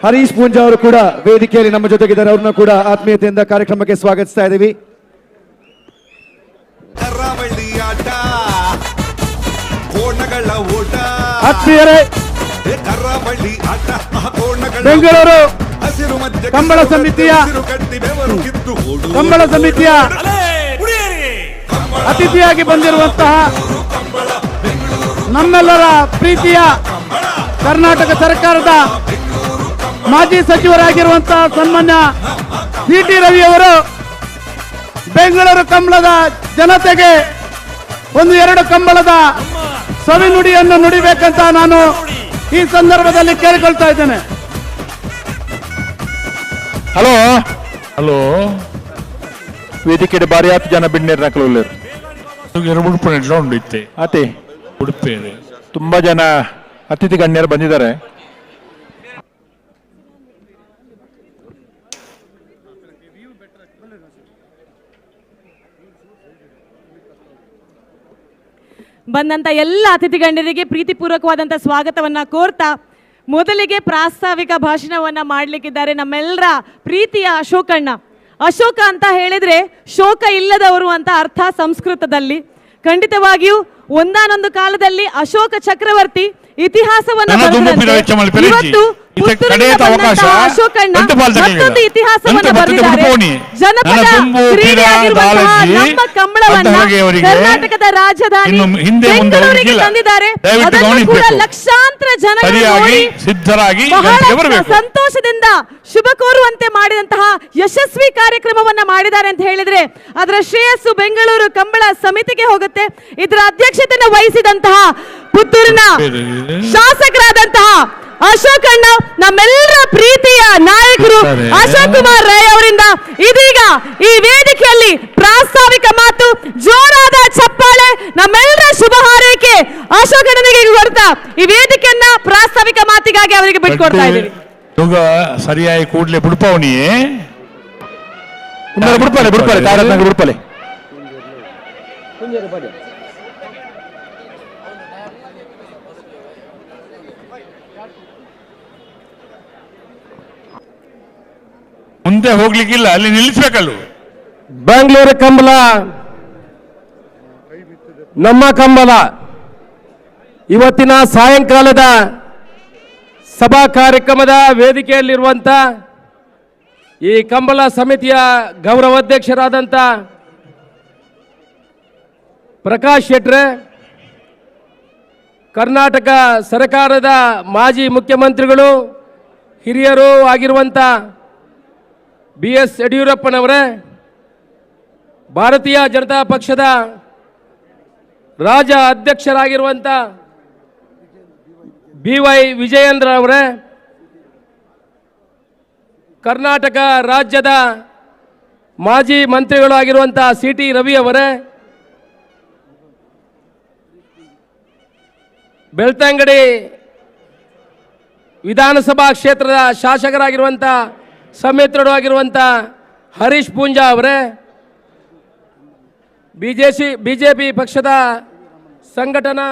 ಹರೀಶ್ ಪೂಂಜಾ ಅವರು ಕೂಡ ವೇದಿಕೆಯಲ್ಲಿ ನಮ್ಮ ಜೊತೆಗಿದ್ದಾರೆ. ಅವ್ರನ್ನ ಕೂಡ ಆತ್ಮೀಯತೆಯಿಂದ ಕಾರ್ಯಕ್ರಮಕ್ಕೆ ಸ್ವಾಗತಿಸ್ತಾ ಇದ್ದೀವಿ. ಕರಾವಳಿ ಆಟ ಕೋಣಗಳ ಓಟ ಆತ್ಮೀಯರೇ, ಕರಾವಳಿ ಆಟ ಕೋಣಗಳ ಬೆಂಗಳೂರು ಹಸಿರು ಮಧ್ಯ ಕಂಬಳ ಸಮಿತಿಯ ಕಟ್ಟಿ ಬೆವರು ಕಿತ್ತು ಕಂಬಳ ಸಮಿತಿಯ ಅತಿಥಿಯಾಗಿ ಬಂದಿರುವಂತಹ ನಮ್ಮೆಲ್ಲರ ಪ್ರೀತಿಯ ಕರ್ನಾಟಕ ಸರ್ಕಾರದ ಮಾಜಿ ಸಚಿವರಾಗಿರುವಂತಹ ಸನ್ಮಾನ್ಯ CT ರವಿ ಅವರು ಬೆಂಗಳೂರು ಕಂಬಳದ ಜನತೆಗೆ ಒಂದು ಎರಡು ಕಂಬಳದ ಸವಿನುಡಿಯನ್ನು ನುಡಿಬೇಕಂತ ನಾನು ಈ ಸಂದರ್ಭದಲ್ಲಿ ಕೇಳಿಕೊಳ್ತಾ ಇದ್ದೇನೆ. ಹಲೋ ಹಲೋ ವೇದಿಕೆ ಬಾರಿ ಹತ್ತು ಜನ ಬಿಡ್ನೇರ್ ನಕಲು ಉಡುಪು ಉಂಡಿತ್ತೆ ಅತಿ ಉಡುಪಿ ತುಂಬಾ ಜನ ಅತಿಥಿ ಗಣ್ಯರು ಬಂದಿದ್ದಾರೆ. ಬಂದಂತ ಎಲ್ಲ ಅತಿಥಿ ಗಣ್ಯರಿಗೆ ಪ್ರೀತಿಪೂರ್ವಕವಾದಂತ ಸ್ವಾಗತವನ್ನ ಕೋರ್ತಾ ಮೊದಲಿಗೆ ಪ್ರಾಸ್ತಾವಿಕ ಭಾಷಣವನ್ನ ಮಾಡಲಿಕ್ಕಿದ್ದಾರೆ ನಮ್ಮೆಲ್ಲರ ಪ್ರೀತಿಯ ಅಶೋಕಣ್ಣ. ಅಶೋಕ ಅಂತ ಹೇಳಿದ್ರೆ ಶೋಕ ಇಲ್ಲದವರು ಅಂತ ಅರ್ಥ ಸಂಸ್ಕೃತದಲ್ಲಿ. ಖಂಡಿತವಾಗಿಯೂ ಒಂದಾನೊಂದು ಕಾಲದಲ್ಲಿ ಅಶೋಕ ಚಕ್ರವರ್ತಿ ಇತಿಹಾಸವನ್ನ ಇವತ್ತು ಅಶೋಕಣ್ಣ ಮತ್ತೊಂದು ಇತಿಹಾಸವನ್ನು ಬರೆದಿದ್ದಾರೆ. ಜನಪದ ಕ್ರೀಡೆಯಾಗಿರುವಂತಹ ನಮ್ಮ ಕಂಬಳವನ್ನ ಕರ್ನಾಟಕದ ರಾಜಧಾನಿ ಬೆಂಗಳೂರಿಗೆ ತಂದಿದ್ದಾರೆ. ಅದನ್ನು ಕೂಡ ಲಕ್ಷಾಂತರ ಜನಗಳು ನೋಡಿ ಬಹಳ ಸಂತೋಷದಿಂದ ಶುಭ ಕೋರುವಂತೆ ಮಾಡಿದಂತಹ ಯಶಸ್ವಿ ಕಾರ್ಯಕ್ರಮವನ್ನ ಮಾಡಿದ್ದಾರೆ ಅಂತ ಹೇಳಿದ್ರೆ ಅದರ ಶ್ರೇಯಸ್ಸು ಬೆಂಗಳೂರು ಕಂಬಳ ಸಮಿತಿಗೆ ಹೋಗುತ್ತೆ. ಇದರ ಅಧ್ಯಕ್ಷತೆಯನ್ನು ವಹಿಸಿದಂತಹ ಪುತ್ತೂರಿನ ಶಾಸಕರಾದಂತಹ ಅಶೋಕಣ್ಣ, ನಮ್ಮೆಲ್ಲರ ಪ್ರೀತಿಯ ನಾಯಕರು ಅಶೋಕ್ ಕುಮಾರ್ ರೈ ಅವರಿಂದ ಇದೀಗ ಈ ವೇದಿಕೆಯಲ್ಲಿ ಪ್ರಾಸ್ತಾವಿಕ ಮಾತು, ಜೋರಾದ ಚಪ್ಪಾಳೆ, ನಮ್ಮೆಲ್ಲರ ಶುಭ ಹಾರೈಕೆ ಅಶೋಕಣ್ಣನಿಗೆ ಕೊಡ್ತಾ ಈ ವೇದಿಕೆಯನ್ನ ಪ್ರಾಸ್ತಾವಿಕ ಮಾತಿಗಾಗಿ ಅವರಿಗೆ ಬಿಟ್ಕೊಡ್ತಾ ಇದ್ದೀವಿ. ಸರಿಯಾಗಿ ಕೂಡ್ಲೆ ಬುಡ್ಪವನಿಯೇ ಬುಡ್ಪಲೆ ಮುಂದೆ ಹೋಗ್ಲಿಕ್ಕಿಲ್ಲ, ಅಲ್ಲಿ ನಿಲ್ಲಿಸ್ಬೇಕಲ್ಲ. ಬೆಂಗಳೂರು ಕಂಬಳ ನಮ್ಮ ಕಂಬಳ ಇವತ್ತಿನ ಸಾಯಂಕಾಲದ ಸಭಾ ಕಾರ್ಯಕ್ರಮದ ವೇದಿಕೆಯಲ್ಲಿರುವಂಥ ಈ ಕಂಬಳ ಸಮಿತಿಯ ಗೌರವಾಧ್ಯಕ್ಷರಾದಂಥ ಪ್ರಕಾಶ್ ಶೆಟ್ರೆ, ಕರ್ನಾಟಕ ಸರ್ಕಾರದ ಮಾಜಿ ಮುಖ್ಯಮಂತ್ರಿಗಳು ಹಿರಿಯರು ಆಗಿರುವಂಥ BS ಯಡಿಯೂರಪ್ಪನವರೇ, ಭಾರತೀಯ ಜನತಾ ಪಕ್ಷದ ರಾಜ್ಯ ಅಧ್ಯಕ್ಷರಾಗಿರುವಂಥ BY ವಿಜಯೇಂದ್ರ ಅವರೇ, ಕರ್ನಾಟಕ ರಾಜ್ಯದ ಮಾಜಿ ಮಂತ್ರಿಗಳು ಆಗಿರುವಂಥ CT ರವಿ ಅವರೇ, ಬೆಳ್ತಂಗಡಿ ವಿಧಾನಸಭಾ ಕ್ಷೇತ್ರದ ಶಾಸಕರಾಗಿರುವಂಥ ಸಮಿತ್ರರು ಆಗಿರುವಂಥ ಹರೀಶ್ ಪೂಂಜಾ ಅವರೇ, ಬಿಜೆಪಿ ಪಕ್ಷದ ಸಂಘಟನಾ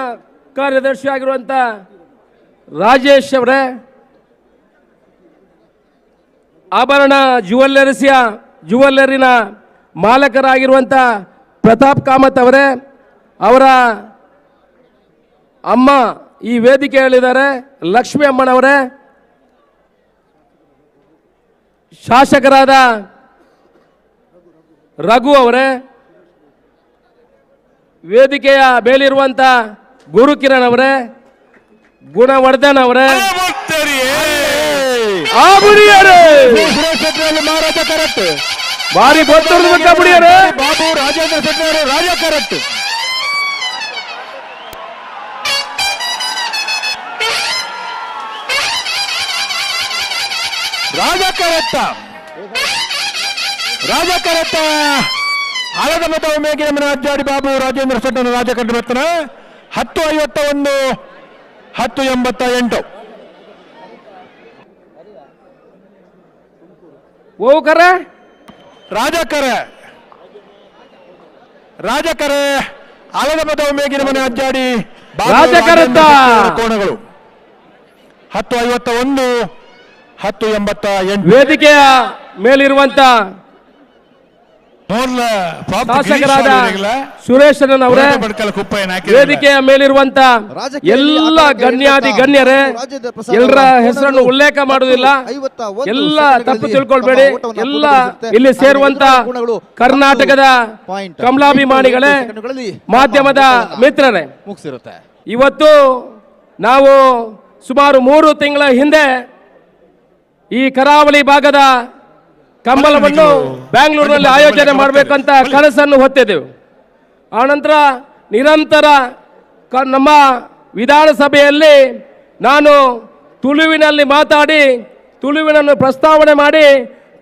ಕಾರ್ಯದರ್ಶಿ ಆಗಿರುವಂಥ ರಾಜೇಶ್ ಅವರೇ, ಆಭರಣ ಜುವೆಲ್ಲರಿನ ಮಾಲಕರಾಗಿರುವಂಥ ಪ್ರತಾಪ್ ಕಾಮತ್ ಅವರೇ, ಅವರ ಅಮ್ಮ ಈ ವೇದಿಕೆಯಲ್ಲಿದ್ದಾರೆ ಲಕ್ಷ್ಮಿ ಅಮ್ಮನವರೇ, ಶಾಸಕರಾದ ರಘು ಅವರೇ, ವೇದಿಕೆಯ ಮೇಲಿರುವಂಥ ಗುರುಕಿರಣ್ ಅವರೇ, ಗುಣವರ್ಧನ್ ಅವರೇ, ಮಹಾರಾಜ ಕರೆಕ್ಟ್, ಭಾರಿ ಗೊತ್ತಿರುವ ಕಬಡ್ಡಿಯರೇ, ಬಾಬು ರಾಜೇಂದ್ರ ಶೆಟ್ಟಿ ಅವರು ರಾಜ ಕರೆಕ್ಟ್. ರಾಜ ಕರೆಕ್ಟ ಆಲದ ಮತ ಮೇಗಿನ ಮನ ಅಜ್ಜಾಡಿ ಬಾಬು ರಾಜೇಂದ್ರ ಶೆಟ್ಟನ ರಾಜ ಕರೆಕ್ಟ್ ಬರ್ತಾನೆ. 10:51 10:88 ಓಕರೆ ರಾಜಕರೆ ಆಲದ ಮತ ಮೇಗಿನ ಮನೆ ಅಜ್ಜಾಡಿ ರಾಜಕರತ್ತ ಕೋಣಗಳು 10:51 10:88 ವೇದಿಕೆಯ ಮೇಲಿರುವಂತ ಶಾಸಕರಾದ ಸುರೇಶನವರೇ, ವೇದಿಕೆಯ ಮೇಲಿರುವಂತ ಎಲ್ಲ ಗಣ್ಯಾದಿ ಗಣ್ಯರೇ, ಎಲ್ಲರ ಹೆಸರನ್ನು ಉಲ್ಲೇಖ ಮಾಡುವುದಿಲ್ಲ, ಎಲ್ಲ ತಪ್ಪು ತಿಳ್ಕೊಳ್ಬೇಡಿ. ಎಲ್ಲ ಇಲ್ಲಿ ಸೇರುವಂತ ಕರ್ನಾಟಕದ ಕಮಲಾಭಿಮಾನಿಗಳೇ, ಮಾಧ್ಯಮದ ಮಿತ್ರರೇ, ಇವತ್ತು ನಾವು ಸುಮಾರು 3 ತಿಂಗಳ ಹಿಂದೆ ಈ ಕರಾವಳಿ ಭಾಗದ ಕಂಬಳವನ್ನು ಬ್ಯಾಂಗ್ಳೂರಿನಲ್ಲಿ ಆಯೋಜನೆ ಮಾಡಬೇಕಂತ ಕನಸನ್ನು ಹೊತ್ತಿದ್ದೆವು. ಆನಂತರ ನಿರಂತರ ನಮ್ಮ ವಿಧಾನಸಭೆಯಲ್ಲಿ ನಾನು ತುಳುವಿನಲ್ಲಿ ಮಾತಾಡಿ, ತುಳುವಿನನ್ನು ಪ್ರಸ್ತಾವನೆ ಮಾಡಿ,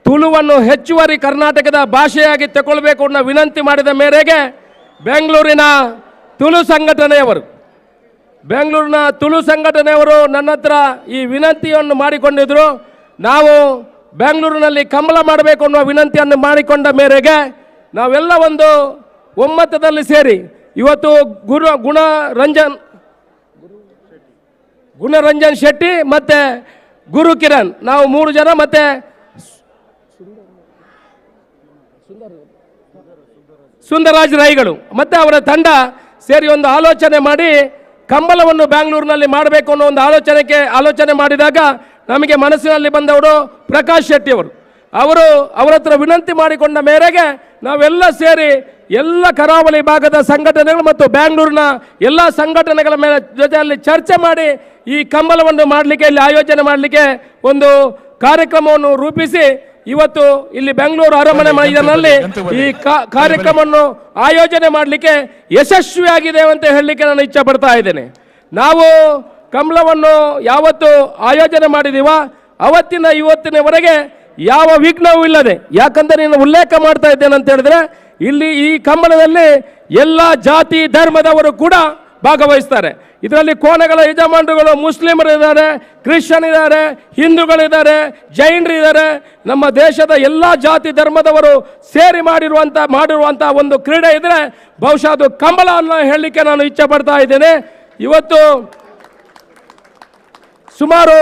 ತುಳುವನ್ನು ಹೆಚ್ಚುವರಿ ಕರ್ನಾಟಕದ ಭಾಷೆಯಾಗಿ ತಗೊಳ್ಬೇಕು ಅನ್ನೋ ವಿನಂತಿ ಮಾಡಿದ ಮೇರೆಗೆ ಬೆಂಗಳೂರಿನ ತುಳು ಸಂಘಟನೆಯವರು ನನ್ನ ಹತ್ರ ಈ ವಿನಂತಿಯನ್ನು ಮಾಡಿಕೊಂಡಿದ್ರು. ನಾವು ಬೆಂಗಳೂರಿನಲ್ಲಿ ಕಂಬಳ ಮಾಡಬೇಕು ಅನ್ನುವ ವಿನಂತಿಯನ್ನು ಮಾಡಿಕೊಂಡ ಮೇರೆಗೆ ನಾವೆಲ್ಲ ಒಂದು ಒಮ್ಮತದಲ್ಲಿ ಸೇರಿ ಇವತ್ತು ಗುಣರಂಜನ್ ಶೆಟ್ಟಿ ಮತ್ತೆ ಗುರು ಕಿರಣ್, ನಾವು 3 ಜನ ಮತ್ತೆ ಸುಂದರಾಜ್ ರೈಗಳು ಮತ್ತೆ ಅವರ ತಂಡ ಸೇರಿ ಒಂದು ಆಲೋಚನೆ ಮಾಡಿ ಕಂಬಳವನ್ನು ಬೆಂಗಳೂರಿನಲ್ಲಿ ಮಾಡಬೇಕು ಅನ್ನೋ ಒಂದು ಆಲೋಚನೆ ಮಾಡಿದಾಗ ನಮಗೆ ಮನಸ್ಸಿನಲ್ಲಿ ಬಂದವರು ಪ್ರಕಾಶ್ ಶೆಟ್ಟಿ ಅವರು ಅವರ ಹತ್ರ ವಿನಂತಿ ಮಾಡಿಕೊಂಡ ಮೇರೆಗೆ ನಾವೆಲ್ಲ ಸೇರಿ ಎಲ್ಲ ಕರಾವಳಿ ಭಾಗದ ಸಂಘಟನೆಗಳು ಮತ್ತು ಬೆಂಗಳೂರಿನ ಎಲ್ಲ ಸಂಘಟನೆಗಳ ಮೇಲೆ ಜೊತೆಯಲ್ಲಿ ಚರ್ಚೆ ಮಾಡಿ ಈ ಕಂಬಳವನ್ನು ಮಾಡಲಿಕ್ಕೆ, ಇಲ್ಲಿ ಆಯೋಜನೆ ಮಾಡಲಿಕ್ಕೆ ಒಂದು ಕಾರ್ಯಕ್ರಮವನ್ನು ರೂಪಿಸಿ ಇವತ್ತು ಇಲ್ಲಿ ಬೆಂಗಳೂರು ಅರಮನೆ ಮೈದಾನದಲ್ಲಿ ಈ ಕಾರ್ಯಕ್ರಮವನ್ನು ಆಯೋಜನೆ ಮಾಡಲಿಕ್ಕೆ ಯಶಸ್ವಿಯಾಗಿದೆ ಅಂತ ಹೇಳಲಿಕ್ಕೆ ನಾನು ಇಚ್ಛೆ ಪಡ್ತಾ ಇದ್ದೇನೆ. ನಾವು ಕಂಬಳವನ್ನು ಯಾವತ್ತು ಆಯೋಜನೆ ಮಾಡಿದೀವ ಅವತ್ತಿನ ಇವತ್ತಿನವರೆಗೆ ಯಾವ ವಿಘ್ನವೂ ಇಲ್ಲದೆ, ಯಾಕಂದ್ರೆ ನೀನು ಉಲ್ಲೇಖ ಮಾಡ್ತಾ ಇದ್ದೇನೆ ಅಂತ ಹೇಳಿದ್ರೆ ಇಲ್ಲಿ ಈ ಕಂಬಳದಲ್ಲಿ ಎಲ್ಲ ಜಾತಿ ಧರ್ಮದವರು ಕೂಡ ಭಾಗವಹಿಸ್ತಾರೆ. ಇದರಲ್ಲಿ ಕೋಣಗಳ ಯಜಮಾನರುಗಳು ಮುಸ್ಲಿಮರು ಇದ್ದಾರೆ, ಕ್ರಿಶ್ಚಿಯನ್ ಇದ್ದಾರೆ, ಹಿಂದೂಗಳಿದ್ದಾರೆ, ಜೈನರು ಇದ್ದಾರೆ. ನಮ್ಮ ದೇಶದ ಎಲ್ಲ ಜಾತಿ ಧರ್ಮದವರು ಸೇರಿ ಮಾಡಿರುವಂಥ ಒಂದು ಕ್ರೀಡೆ ಇದ್ರೆ ಬಹುಶಃ ಅದು ಕಂಬಳ ಅನ್ನೋ ಹೇಳಲಿಕ್ಕೆ ನಾನು ಇಚ್ಛೆ ಪಡ್ತಾ ಇದ್ದೇನೆ. ಇವತ್ತು ಸುಮಾರು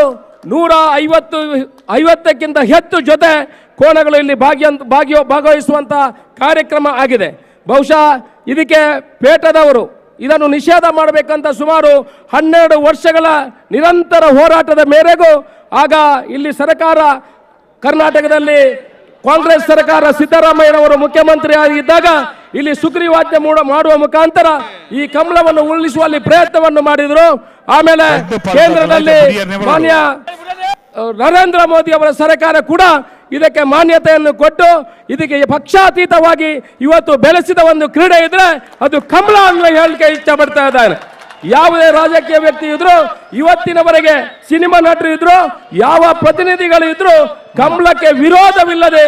150ಕ್ಕಿಂತ ಹೆಚ್ಚು ಜೊತೆ ಕೋಣಗಳು ಇಲ್ಲಿ ಭಾಗವಹಿಸುವಂಥ ಕಾರ್ಯಕ್ರಮ ಆಗಿದೆ. ಬಹುಶಃ ಇದಕ್ಕೆ ಪೇಟದವರು ಇದನ್ನು ನಿಷೇಧ ಮಾಡಬೇಕಂತ ಸುಮಾರು 12 ವರ್ಷಗಳ ನಿರಂತರ ಹೋರಾಟದ ಮೇರೆಗೂ ಆಗ ಇಲ್ಲಿ ಸರ್ಕಾರ ಕರ್ನಾಟಕದಲ್ಲಿ ಕಾಂಗ್ರೆಸ್ ಸರ್ಕಾರ ಸಿದ್ದರಾಮಯ್ಯನವರು ಮುಖ್ಯಮಂತ್ರಿ ಆಗಿದ್ದಾಗ ಇಲ್ಲಿ ಸುಗ್ರೀವಾಜ್ಞೆ ಮಾಡುವ ಮುಖಾಂತರ ಈ ಕಂಬಳವನ್ನು ಉಳಿಸುವಲ್ಲಿ ಪ್ರಯತ್ನವನ್ನು ಮಾಡಿದರು. ಆಮೇಲೆ ಕೇಂದ್ರದಲ್ಲಿ ಮಾನ್ಯ ನರೇಂದ್ರ ಮೋದಿ ಅವರ ಸರ್ಕಾರ ಕೂಡ ಇದಕ್ಕೆ ಮಾನ್ಯತೆಯನ್ನು ಕೊಟ್ಟು ಇದಕ್ಕೆ ಪಕ್ಷಾತೀತವಾಗಿ ಇವತ್ತು ಬೆಳೆಸಿದ ಒಂದು ಕ್ರೀಡೆ ಇದ್ರೆ ಅದು ಕಂಬಳ ಅಂತ ಹೇಳಿಕೆ ಇಚ್ಛೆ ಪಡ್ತಾ ಇದ್ದಾರೆ. ಯಾವುದೇ ರಾಜಕೀಯ ವ್ಯಕ್ತಿ ಇದ್ರು, ಇವತ್ತಿನವರೆಗೆ ಸಿನಿಮಾ ನಟರು ಇದ್ರು, ಯಾವ ಪ್ರತಿನಿಧಿಗಳು ಇದ್ರು, ಕಂಬಳಕ್ಕೆ ವಿರೋಧವಿಲ್ಲದೆ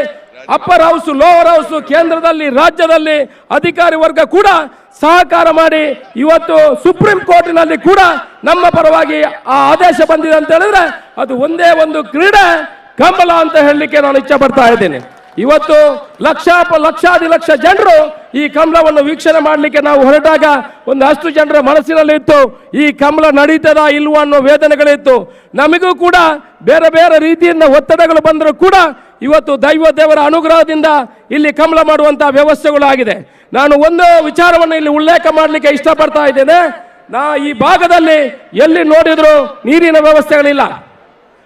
ಅಪ್ಪರ್ ಹೌಸ್, ಲೋವರ್ ಹೌಸ್, ಕೇಂದ್ರದಲ್ಲಿ ರಾಜ್ಯದಲ್ಲಿ ಅಧಿಕಾರಿ ವರ್ಗ ಕೂಡ ಸಹಕಾರ ಮಾಡಿ ಇವತ್ತು ಸುಪ್ರೀಂ ಕೋರ್ಟಿನಲ್ಲಿ ಕೂಡ ನಮ್ಮ ಪರವಾಗಿ ಆ ಆದೇಶ ಬಂದಿದೆ ಅಂತ ಹೇಳಿದ್ರೆ ಅದು ಒಂದೇ ಒಂದು ಕ್ರೀಡೆ ಕಂಬಳ ಅಂತ ಹೇಳಲಿಕ್ಕೆ ನಾನು ಇಚ್ಛೆ ಪಡ್ತಾ ಇದ್ದೇನೆ. ಇವತ್ತು ಲಕ್ಷಾದಿ ಜನರು ಈ ಕಂಬಳವನ್ನು ವೀಕ್ಷಣೆ ಮಾಡಲಿಕ್ಕೆ ನಾವು ಹೊರಟಾಗ ಒಂದಷ್ಟು ಜನರ ಮನಸ್ಸಿನಲ್ಲಿ ಇತ್ತು, ಈ ಕಂಬಳ ನಡೀತದ ಇಲ್ವಾ ಅನ್ನೋ ವೇದನೆಗಳಿತ್ತು. ನಮಗೂ ಕೂಡ ಬೇರೆ ಬೇರೆ ರೀತಿಯಿಂದ ಒತ್ತಡಗಳು ಬಂದರೂ ಕೂಡ ಇವತ್ತು ದೇವರ ಅನುಗ್ರಹದಿಂದ ಇಲ್ಲಿ ಕಂಬಳ ಮಾಡುವಂತಹ ವ್ಯವಸ್ಥೆಗಳಾಗಿದೆ. ನಾನು ಒಂದು ವಿಚಾರವನ್ನು ಇಲ್ಲಿ ಉಲ್ಲೇಖ ಮಾಡಲಿಕ್ಕೆ ಇಷ್ಟಪಡ್ತಾ ಇದ್ದೇನೆ. ಈ ಭಾಗದಲ್ಲಿ ಎಲ್ಲಿ ನೋಡಿದ್ರು ನೀರಿನ ವ್ಯವಸ್ಥೆಗಳಿಲ್ಲ.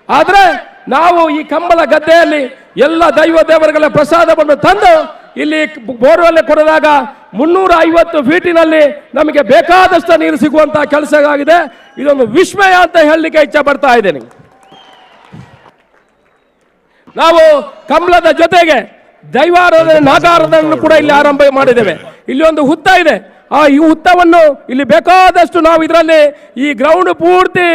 ಆದ್ರೆ ನಾವು ಈ ಕಂಬಳ ಗದ್ದೆಯಲ್ಲಿ ಎಲ್ಲ ದೇವರುಗಳ ಪ್ರಸಾದವನ್ನು ತಂದು ಇಲ್ಲಿ ಬೋರ್ವೆಲ್ ಕೊಡದಾಗ 350 ಫೀಟಿನಲ್ಲಿ ನಮಗೆ ಬೇಕಾದಷ್ಟು ನೀರು ಸಿಗುವಂತಹ ಕೆಲಸ ಆಗಿದೆ. ಇದೊಂದು ವಿಸ್ಮಯ ಅಂತ ಹೇಳಲಿಕ್ಕೆ ಇಚ್ಛೆ ಪಡ್ತಾ ಇದ್ದೇನೆ. ನಾವು ಕಂಬಳದ ಜೊತೆಗೆ ದೈವಾರಾಧನೆ ನಾಗಾರಾಧನೆಯನ್ನು ಕೂಡ ಇಲ್ಲಿ ಆರಂಭ ಮಾಡಿದ್ದೇವೆ. ಇಲ್ಲಿ ಒಂದು ಹುತ್ತ ಇದೆ. ಈ ಹುತ್ತವನ್ನು ಇಲ್ಲಿ ಬೇಕಾದಷ್ಟು ನಾವು ಇದರಲ್ಲಿ ಈ ಗ್ರೌಂಡ್ ಪೂರ್ತಿ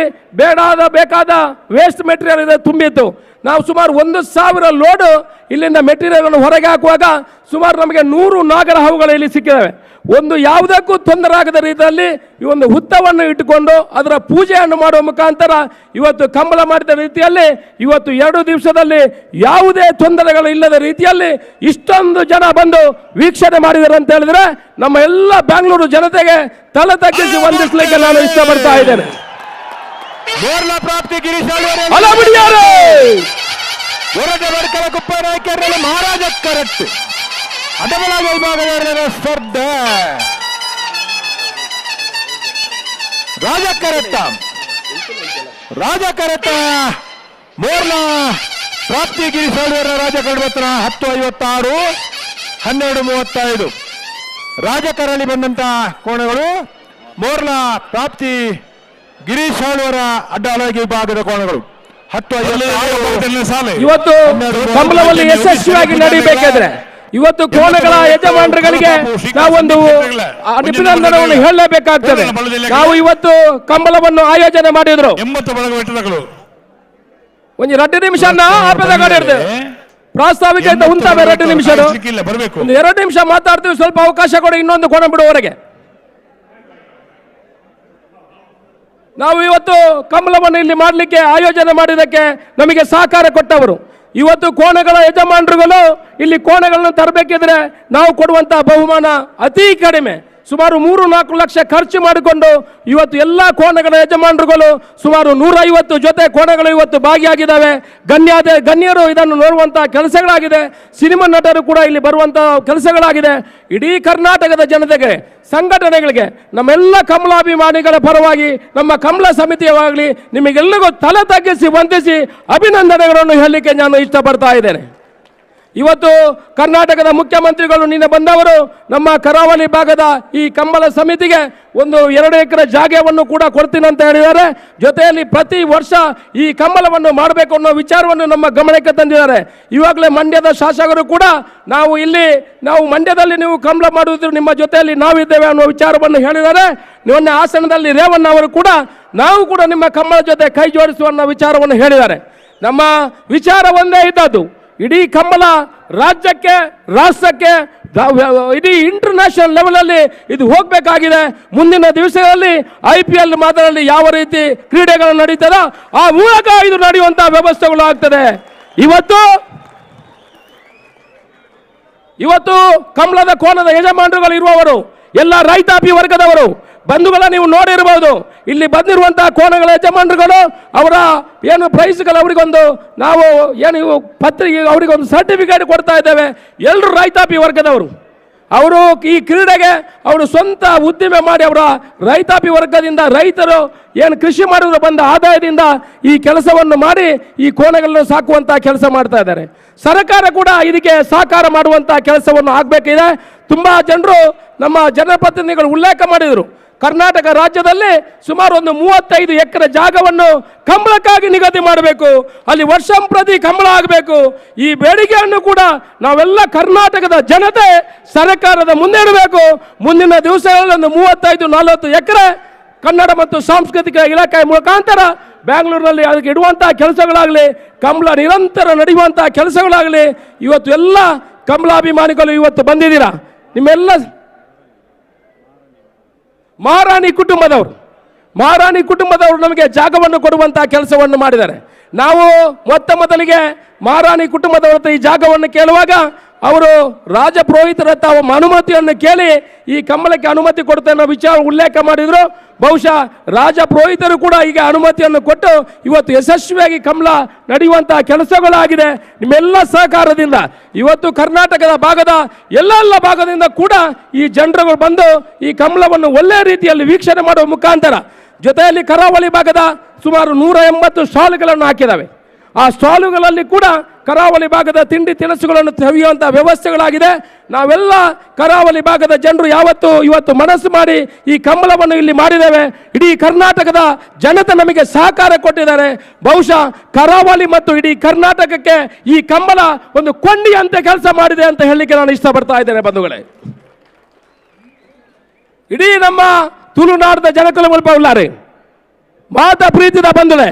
ಬೇಕಾದ ವೇಸ್ಟ್ ಮೆಟೀರಿಯಲ್ ಇದೆ ತುಂಬಿತ್ತು. ನಾವು ಸುಮಾರು 1,000 ಲೋಡ್ ಇಲ್ಲಿಂದ ಮೆಟೀರಿಯಲ್ ಅನ್ನು ಹೊರಗೆ ಹಾಕುವಾಗ ಸುಮಾರು ನಮಗೆ 100 ನಾಗರ ಹಾವುಗಳು ಇಲ್ಲಿ ಸಿಕ್ಕಿದ್ದಾವೆ. ಒಂದು ಯಾವುದಕ್ಕೂ ತೊಂದರೆ ಆಗದ ರೀತಿಯಲ್ಲಿ ಈ ಒಂದು ಹುತ್ತವನ್ನು ಇಟ್ಟುಕೊಂಡು ಅದರ ಪೂಜೆಯನ್ನು ಮಾಡುವ ಮುಖಾಂತರ ಇವತ್ತು ಕಂಬಳ ಮಾಡಿದ ರೀತಿಯಲ್ಲಿ ಇವತ್ತು 2 ದಿವಸದಲ್ಲಿ ಯಾವುದೇ ತೊಂದರೆಗಳು ಇಲ್ಲದ ರೀತಿಯಲ್ಲಿ ಇಷ್ಟೊಂದು ಜನ ಬಂದು ವೀಕ್ಷಣೆ ಮಾಡಿದ್ದಾರೆ ಅಂತ ಹೇಳಿದ್ರೆ ನಮ್ಮ ಎಲ್ಲ ಬೆಂಗಳೂರು ಜನತೆಗೆ ತಲೆ ತಗ್ಗಿಸಿ ವಂದಿಸಲಿಕ್ಕೆ ನಾನು ಇಷ್ಟಪಡ್ತಾ ಇದ್ದೇನೆ. ಪ್ರಾಪ್ತಿ ಗಿರೀಶ್ ಕುಪ್ಪ ನಾಯಕರಲ್ಲಿ ಮಹಾರಾಜ ಕರೆಕ್ಟ್ ಅಡಬಲ ವಿಭಾಗದ ಸ್ಪರ್ಧೆ ರಾಜ ಕರೆತ್ತ ಮೋರ್ನ ಪ್ರಾಪ್ತಿ ಗಿರೀಶ್ ರಾಜ ಕಡಬತ್ರ 10:56 12:35 ರಾಜಕರಳಿ ಬಂದಂತ ಕೋಣಗಳು ಮೋರ್ಲ ಪ್ರಾಪ್ತಿ ಗಿರೀಶ್ ಅವರ ಅಡ್ಡ ಅಲಗಿ ವಿಭಾಗದ ಕೋಣಗಳು 10:56. ಇವತ್ತು ಕಂಬಳವನ್ನು ಯಶಸ್ವಿಯಾಗಿ ನಡೀಬೇಕಾದ್ರೆ ಇವತ್ತು ಕೋಣಗಳ ಯಜಮಾನರುಗಳಿಗೆ ನಾವೊಂದು ಅಭಿನಂದನೆಯನ್ನು ಹೇಳಲೇಬೇಕಾಗ್ತದೆ. ನಾವು ಇವತ್ತು ಕಂಬಳವನ್ನು ಆಯೋಜನೆ ಮಾಡಿದ್ರು 80 ಬಳಗ ಒಂದು 2 ನಿಮಿಷ ಆಪದ ಪ್ರಾಸ್ತಾವಿಕ ಉಂಟಾವೆ 2 ನಿಮಿಷ 2 ನಿಮಿಷ ಮಾತಾಡ್ತೀವಿ. ಸ್ವಲ್ಪ ಅವಕಾಶ ಕೊಡಿ ಇನ್ನೊಂದು ಕೋಣ ಬಿಡುವವರೆಗೆ. ನಾವು ಇವತ್ತು ಕಂಬಳವನ್ನು ಇಲ್ಲಿ ಮಾಡಲಿಕ್ಕೆ ಆಯೋಜನೆ ಮಾಡಿದ್ದಕ್ಕೆ ನಮಗೆ ಸಹಕಾರ ಕೊಟ್ಟವರು ಇವತ್ತು ಕೋಣಗಳ ಯಜಮಾನರುಗಳು ಇಲ್ಲಿ ಕೋಣೆಗಳನ್ನು ತರಬೇಕಿದ್ರೆ ನಾವು ಕೊಡುವಂತಹ ಬಹುಮಾನ ಅತಿ ಕಡಿಮೆ, ಸುಮಾರು 3-4 ಲಕ್ಷ ಖರ್ಚು ಮಾಡಿಕೊಂಡು ಇವತ್ತು ಎಲ್ಲ ಕೋಣಗಳ ಯಜಮಾನರುಗಳು ಸುಮಾರು 150 ಜೊತೆ ಕೋಣಗಳು ಇವತ್ತು ಭಾಗಿಯಾಗಿದ್ದಾವೆ. ಗಣ್ಯರು ಇದನ್ನು ನೋಡುವಂತಹ ಕೆಲಸಗಳಾಗಿದೆ. ಸಿನಿಮಾ ನಟರು ಕೂಡ ಇಲ್ಲಿ ಬರುವಂತಹ ಕೆಲಸಗಳಾಗಿದೆ. ಇಡೀ ಕರ್ನಾಟಕದ ಜನತೆಗೆ, ಸಂಘಟನೆಗಳಿಗೆ, ನಮ್ಮೆಲ್ಲ ಕಮಲಾಭಿಮಾನಿಗಳ ಪರವಾಗಿ ನಮ್ಮ ಕಮಲ ಸಮಿತಿಯಾಗಲಿ ನಿಮಗೆಲ್ಲರಿಗೂ ತಲೆ ತಗ್ಗಿಸಿ ವಂದಿಸಿ ಅಭಿನಂದನೆಗಳನ್ನು ಹೇಳಲಿಕ್ಕೆ ನಾನು ಇಷ್ಟಪಡ್ತಾ ಇದ್ದೇನೆ. ಇವತ್ತು ಕರ್ನಾಟಕದ ಮುಖ್ಯಮಂತ್ರಿಗಳು ನಿನ್ನೆ ಬಂದವರು ನಮ್ಮ ಕರಾವಳಿ ಭಾಗದ ಈ ಕಂಬಳ ಸಮಿತಿಗೆ ಒಂದು 2 ಎಕರೆ ಜಾಗವನ್ನು ಕೂಡ ಕೊಡ್ತೀನಿ ಅಂತ ಹೇಳಿದ್ದಾರೆ. ಜೊತೆಯಲ್ಲಿ ಪ್ರತಿ ವರ್ಷ ಈ ಕಂಬಳವನ್ನು ಮಾಡಬೇಕು ಅನ್ನೋ ವಿಚಾರವನ್ನು ನಮ್ಮ ಗಮನಕ್ಕೆ ತಂದಿದ್ದಾರೆ. ಇವಾಗಲೇ ಮಂಡ್ಯದ ಶಾಸಕರು ಕೂಡ ನಾವು ಮಂಡ್ಯದಲ್ಲಿ ನೀವು ಕಂಬಳ ಮಾಡುವುದ್ರ ನಿಮ್ಮ ಜೊತೆಯಲ್ಲಿ ನಾವಿದ್ದೇವೆ ಅನ್ನೋ ವಿಚಾರವನ್ನು ಹೇಳಿದ್ದಾರೆ. ಮೊನ್ನೆ ಹಾಸನದಲ್ಲಿ ರೇವಣ್ಣ ಅವರು ಕೂಡ ನಾವು ಕೂಡ ನಿಮ್ಮ ಕಂಬಳ ಜೊತೆ ಕೈ ಜೋಡಿಸುವ ಅನ್ನೋ ವಿಚಾರವನ್ನು ಹೇಳಿದ್ದಾರೆ. ನಮ್ಮ ವಿಚಾರ ಒಂದೇ ಇದ್ದದ್ದು, ಇಡೀ ಕಂಬಳ ರಾಜ್ಯಕ್ಕೆ, ರಾಷ್ಟ್ರಕ್ಕೆ, ಇಡೀ ಇಂಟರ್ನ್ಯಾಷನಲ್ ಲೆವೆಲ್ ಅಲ್ಲಿ ಇದು ಹೋಗಬೇಕಾಗಿದೆ. ಮುಂದಿನ ದಿವಸಗಳಲ್ಲಿ IPL ಮಾದರಿಯಲ್ಲಿ ಯಾವ ರೀತಿ ಕ್ರೀಡೆಗಳು ನಡೀತದೋ ಆ ಮೂಲಕ ಇದು ನಡೆಯುವಂತಹ ವ್ಯವಸ್ಥೆಗಳು ಆಗ್ತದೆ. ಇವತ್ತು ಕಂಬಳದ ಕೋಣದ ಯಜಮಾನರುಗಳು ಇರುವವರು ಎಲ್ಲ ರೈತಾಪಿ ವರ್ಗದವರು ಬಂಧುಗಳ ನೀವು ನೋಡಿರಬಹುದು. ಇಲ್ಲಿ ಬಂದಿರುವಂತಹ ಕೋಣಗಳ ಯಜಮಾನರುಗಳು ಅವರ ಏನು ಪ್ರೈಸ್ಗಳು ಅವರಿಗೊಂದು ನಾವು ಏನು ಪತ್ರಿಕೆ ಅವರಿಗೊಂದು ಸರ್ಟಿಫಿಕೇಟ್ ಕೊಡ್ತಾ ಇದ್ದೇವೆ. ಎಲ್ಲರೂ ರೈತಾಪಿ ವರ್ಗದವರು. ಅವರು ಈ ಕ್ರೀಡೆಗೆ ಅವರು ಸ್ವಂತ ಉದ್ದಿಮೆ ಮಾಡಿ ಅವರ ರೈತಾಪಿ ವರ್ಗದಿಂದ ರೈತರು ಏನು ಕೃಷಿ ಮಾಡಿದ್ರು ಬಂದ ಆದಾಯದಿಂದ ಈ ಕೆಲಸವನ್ನು ಮಾಡಿ ಈ ಕೋಣೆಗಳನ್ನು ಸಾಕುವಂತಹ ಕೆಲಸ ಮಾಡ್ತಾ ಇದ್ದಾರೆ. ಸರ್ಕಾರ ಕೂಡ ಇದಕ್ಕೆ ಸಹಕಾರ ಮಾಡುವಂತಹ ಕೆಲಸವನ್ನು ಆಗಬೇಕಿದೆ. ತುಂಬಾ ಜನರು ನಮ್ಮ ಜನಪ್ರತಿನಿಧಿಗಳು ಉಲ್ಲೇಖ ಮಾಡಿದರು. ಕರ್ನಾಟಕ ರಾಜ್ಯದಲ್ಲಿ ಸುಮಾರು ಒಂದು 35 ಎಕರೆ ಜಾಗವನ್ನು ಕಂಬಳಕ್ಕಾಗಿ ನಿಗದಿ ಮಾಡಬೇಕು. ಅಲ್ಲಿ ವರ್ಷಂಪ್ರತಿ ಕಂಬಳ ಆಗಬೇಕು. ಈ ಬೇಡಿಕೆಯನ್ನು ಕೂಡ ನಾವೆಲ್ಲ ಕರ್ನಾಟಕದ ಜನತೆ ಸರ್ಕಾರದ ಮುಂದೆ ಇಡಬೇಕು. ಮುಂದಿನ ದಿವಸಗಳಲ್ಲಿ ಒಂದು 35-40 ಎಕರೆ ಕನ್ನಡ ಮತ್ತು ಸಾಂಸ್ಕೃತಿಕ ಇಲಾಖೆ ಮುಖಾಂತರ ಬೆಂಗಳೂರಿನಲ್ಲಿ ಅದಕ್ಕೆ ಇಡುವಂತಹ ಕೆಲಸಗಳಾಗಲಿ, ಕಂಬಳ ನಿರಂತರ ನಡೆಯುವಂತಹ ಕೆಲಸಗಳಾಗಲಿ. ಇವತ್ತು ಎಲ್ಲ ಕಂಬಳಾಭಿಮಾನಿಗಳು ಇವತ್ತು ಬಂದಿದ್ದೀರಾ. ನಿಮ್ಮೆಲ್ಲ ಮಹಾರಾಣಿ ಕುಟುಂಬದವರು ಮಹಾರಾಣಿ ಕುಟುಂಬದವರು ನಮಗೆ ಜಾಗವನ್ನು ಕೊಡುವಂತಹ ಕೆಲಸವನ್ನು ಮಾಡಿದ್ದಾರೆ. ನಾವು ಮೊದಲಿಗೆ ಮಹಾರಾಣಿ ಕುಟುಂಬದವರ ಹತ್ರ ಈ ಜಾಗವನ್ನು ಕೇಳುವಾಗ ಅವರು ರಾಜಪುರೋಹಿತರ ತಾವು ಅನುಮತಿಯನ್ನು ಕೇಳಿ ಈ ಕಂಬಳಕ್ಕೆ ಅನುಮತಿ ಕೊಡುತ್ತೆ ಅನ್ನೋ ವಿಚಾರ ಉಲ್ಲೇಖ ಮಾಡಿದ್ರು. ಬಹುಶಃ ರಾಜಪುರೋಹಿತರು ಕೂಡ ಈಗ ಅನುಮತಿಯನ್ನು ಕೊಟ್ಟು ಇವತ್ತು ಯಶಸ್ವಿಯಾಗಿ ಕಂಬಳ ನಡೆಯುವಂತಹ ಕೆಲಸಗಳಾಗಿದೆ. ನಿಮ್ಮೆಲ್ಲ ಸಹಕಾರದಿಂದ ಇವತ್ತು ಕರ್ನಾಟಕದ ಭಾಗದ ಎಲ್ಲ ಭಾಗದಿಂದ ಕೂಡ ಈ ಜನರುಗಳು ಬಂದು ಈ ಕಂಬಳವನ್ನು ಒಳ್ಳೆಯ ರೀತಿಯಲ್ಲಿ ವೀಕ್ಷಣೆ ಮಾಡುವ ಮುಖಾಂತರ ಜೊತೆಯಲ್ಲಿ ಕರಾವಳಿ ಭಾಗದ ಸುಮಾರು 180 ಸ್ಟಾಲ್ಗಳನ್ನು ಹಾಕಿದ್ದಾವೆ. ಆ ಸ್ಟಾಲುಗಳಲ್ಲಿ ಕೂಡ ಕರಾವಳಿ ಭಾಗದ ತಿಂಡಿ ತಿನಿಸುಗಳನ್ನು ಸವಿಯುವಂತಹ ವ್ಯವಸ್ಥೆಗಳಾಗಿದೆ. ನಾವೆಲ್ಲ ಕರಾವಳಿ ಭಾಗದ ಜನರು ಇವತ್ತು ಮನಸ್ಸು ಮಾಡಿ ಈ ಕಂಬಳವನ್ನು ಇಲ್ಲಿ ಮಾಡಿದ್ದೇವೆ. ಇಡೀ ಕರ್ನಾಟಕದ ಜನತೆ ನಮಗೆ ಸಹಕಾರ ಕೊಟ್ಟಿದ್ದಾರೆ. ಬಹುಶಃ ಕರಾವಳಿ ಮತ್ತು ಇಡೀ ಕರ್ನಾಟಕಕ್ಕೆ ಈ ಕಂಬಳ ಒಂದು ಕೊಂಡಿಯಂತೆ ಕೆಲಸ ಮಾಡಿದೆ ಅಂತ ಹೇಳಲಿಕ್ಕೆ ನಾನು ಇಷ್ಟಪಡ್ತಾ ಇದ್ದೇನೆ ಬಂಧುಗಳೇ. ಇಡೀ ನಮ್ಮ ತುಳುನಾಡದ ಜನಕುಲ ಮುಲ್ಪ ಉಳ್ಳಾರೆ ಮಾತ ಪ್ರೀತಿದ ಬಂಧುಳೆ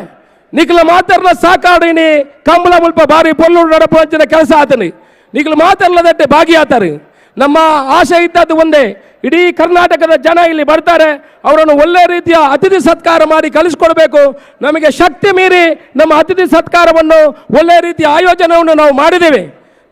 ನಿಖಿಲ ಮಾತರ್ನ ಸಾಕಾಡಿನಿ ಕಂಬಳ ಮುಲ್ಪ ಬಾರಿ ಪೊಲ್ಲೂರು ನಡಪಂಚಿನ ಕೆಲಸ ಆತನಿ ನಿಖಿಲ ಮಾತರ್ಲದಟ್ಟೆ ಭಾಗಿಯಾತಾರೆ. ನಮ್ಮ ಆಶೆ ಇದ್ದದ್ದು ಒಂದೇ, ಇಡೀ ಕರ್ನಾಟಕದ ಜನ ಇಲ್ಲಿ ಬರ್ತಾರೆ, ಅವರನ್ನು ಒಳ್ಳೆ ರೀತಿಯ ಅತಿಥಿ ಸತ್ಕಾರ ಮಾಡಿ ಕಳಿಸ್ಕೊಡ್ಬೇಕು. ನಮಗೆ ಶಕ್ತಿ ಮೀರಿ ನಮ್ಮ ಅತಿಥಿ ಸತ್ಕಾರವನ್ನು ಒಳ್ಳೆ ರೀತಿಯ ಆಯೋಜನೆಯನ್ನು ನಾವು ಮಾಡಿದ್ದೇವೆ.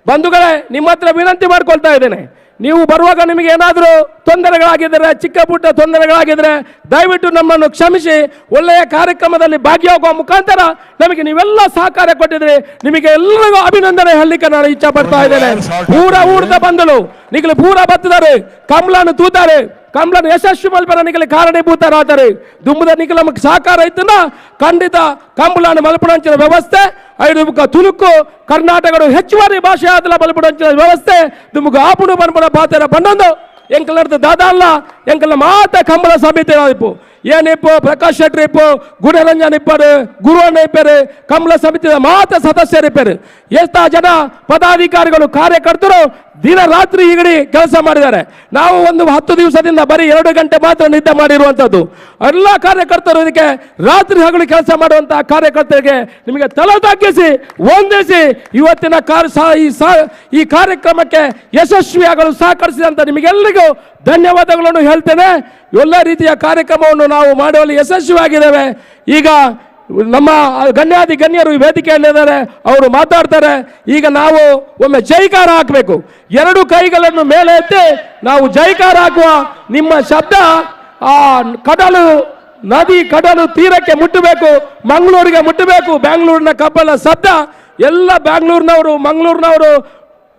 ಬಂಧುಗಳೇ, ನಿಮ್ಮ ಹತ್ರ ವಿನಂತಿ ಮಾಡ್ಕೊಳ್ತಾ ಇದ್ದೇನೆ, ನೀವು ಬರುವಾಗ ನಿಮಗೆ ಏನಾದರೂ ತೊಂದರೆಗಳಾಗಿದ್ದರೆ, ಚಿಕ್ಕ ಪುಟ್ಟ ತೊಂದರೆಗಳಾಗಿದ್ದರೆ ದಯವಿಟ್ಟು ನಮ್ಮನ್ನು ಕ್ಷಮಿಸಿ ಒಳ್ಳೆಯ ಕಾರ್ಯಕ್ರಮದಲ್ಲಿ ಭಾಗಿಯಾಗುವ ಮುಖಾಂತರ ನಮಗೆ ನೀವೆಲ್ಲ ಸಹಕಾರ ಕೊಟ್ಟಿದ್ರೆ ನಿಮಗೆ ಎಲ್ಲರಿಗೂ ಅಭಿನಂದನೆ ಹೇಳಲಿಕ್ಕೆ ನಾನು ಇಚ್ಛೆ ಪಡ್ತಾ ಇದ್ದೇನೆ. ಪೂರ ಊರ್ದ ಬಂದಳು ನಿಗಲು ಪೂರ ಬತ್ತಿದ್ದಾರೆ, ಕಂಬಳನ್ನು ತೂತಾರೆ, ಕಂಬಳನ್ನು ಯಶಸ್ವಿ ಮಲ್ಪನ ನಿಗಲಿ ಕಾರಣೀಭೂತರಾದರೆ ದುಂಬದ ನಿಗಲ ನಮಗೆ ಸಹಕಾರ ಇತ್ತನ ಖಂಡಿತ ಕಂಬಳನ್ನು ಮಲ್ಪಣಂಚಿನ ವ್ಯವಸ್ಥೆ ಐದು ತುಳುಕು ಕರ್ನಾಟಕದ ಹೆಚ್ಚುವರಿ ಭಾಷೆ ಆದಲ ಮಲ್ಪಣಂಚಿನ ವ್ಯವಸ್ಥೆ ದುಮ್ಗ ಆಪುಡು ಬನ್ಪಡ ಬಾತೆರ ಬಂದೊಂದು ಎಂಕಲ್ ನಡೆದ ದಾದಾಲ್ಲ ಎಂಕಲ್ನ ಮಾತ ಕಂಬಳ ಸಮಿತಿ ಇಪ್ಪು ಏನಿಪ್ಪು ಪ್ರಕಾಶ್ ಶೆಟ್ಟಿ ಇಪ್ಪು ಗುಣರಂಜನ್ ಇಪ್ಪರು ಗುರುವಣ್ಣ ಇಪ್ಪರು ಕಂಬಳ ಸಮಿತಿಯ ಮಾತ ಸದಸ್ಯರಿಪ್ಪರು ಎಷ್ಟಾ ಜನ ಪದಾಧಿಕಾರಿಗಳು ಕಾರ್ಯಕರ್ತರು ದಿನ ರಾತ್ರಿ ಈಗಡಿ ಕೆಲಸ ಮಾಡಿದ್ದಾರೆ. ನಾವು ಒಂದು 10 ದಿವಸದಿಂದ ಬರೀ 2 ಗಂಟೆ ಮಾತ್ರ ನಿದ್ದೆ ಮಾಡಿರುವಂಥದ್ದು. ಎಲ್ಲ ಕಾರ್ಯಕರ್ತರು ಇದಕ್ಕೆ ರಾತ್ರಿ ಹಗಲು ಕೆಲಸ ಮಾಡುವಂತಹ ಕಾರ್ಯಕರ್ತರಿಗೆ ನಿಮಗೆ ತಲೆ ತಗ್ಗಿಸಿ ವಂದಿಸಿ ಇವತ್ತಿನ ಈ ಕಾರ್ಯಕ್ರಮಕ್ಕೆ ಯಶಸ್ವಿಯಾಗಲು ಸಹಕರಿಸಿದಂತ ನಿಮಗೆಲ್ಲರಿಗೂ ಧನ್ಯವಾದಗಳನ್ನು ಹೇಳ್ತೇನೆ. ಎಲ್ಲ ರೀತಿಯ ಕಾರ್ಯಕ್ರಮವನ್ನು ನಾವು ಮಾಡುವಲ್ಲಿ ಯಶಸ್ವಿಯಾಗಿದ್ದೇವೆ. ಈಗ ನಮ್ಮ ಗಣ್ಯರು ವೇದಿಕೆಯಲ್ಲಿದ್ದಾರೆ, ಅವರು ಮಾತಾಡ್ತಾರೆ. ಈಗ ನಾವು ಒಮ್ಮೆ ಜೈಕಾರ ಹಾಕಬೇಕು, 2 ಕೈಗಳನ್ನು ಮೇಲೆ ಎತ್ತಿ ನಾವು ಜೈಕಾರ ಹಾಕುವ. ನಿಮ್ಮ ಶಬ್ದ ಆ ಕಡಲು ತೀರಕ್ಕೆ ಮುಟ್ಟಬೇಕು, ಮಂಗಳೂರಿಗೆ ಮುಟ್ಟಬೇಕು. ಬೆಂಗಳೂರಿನ ಕಬ್ಬಲ ಶಬ್ದ ಎಲ್ಲ ಬೆಂಗಳೂರಿನವರು ಮಂಗಳೂರಿನವರು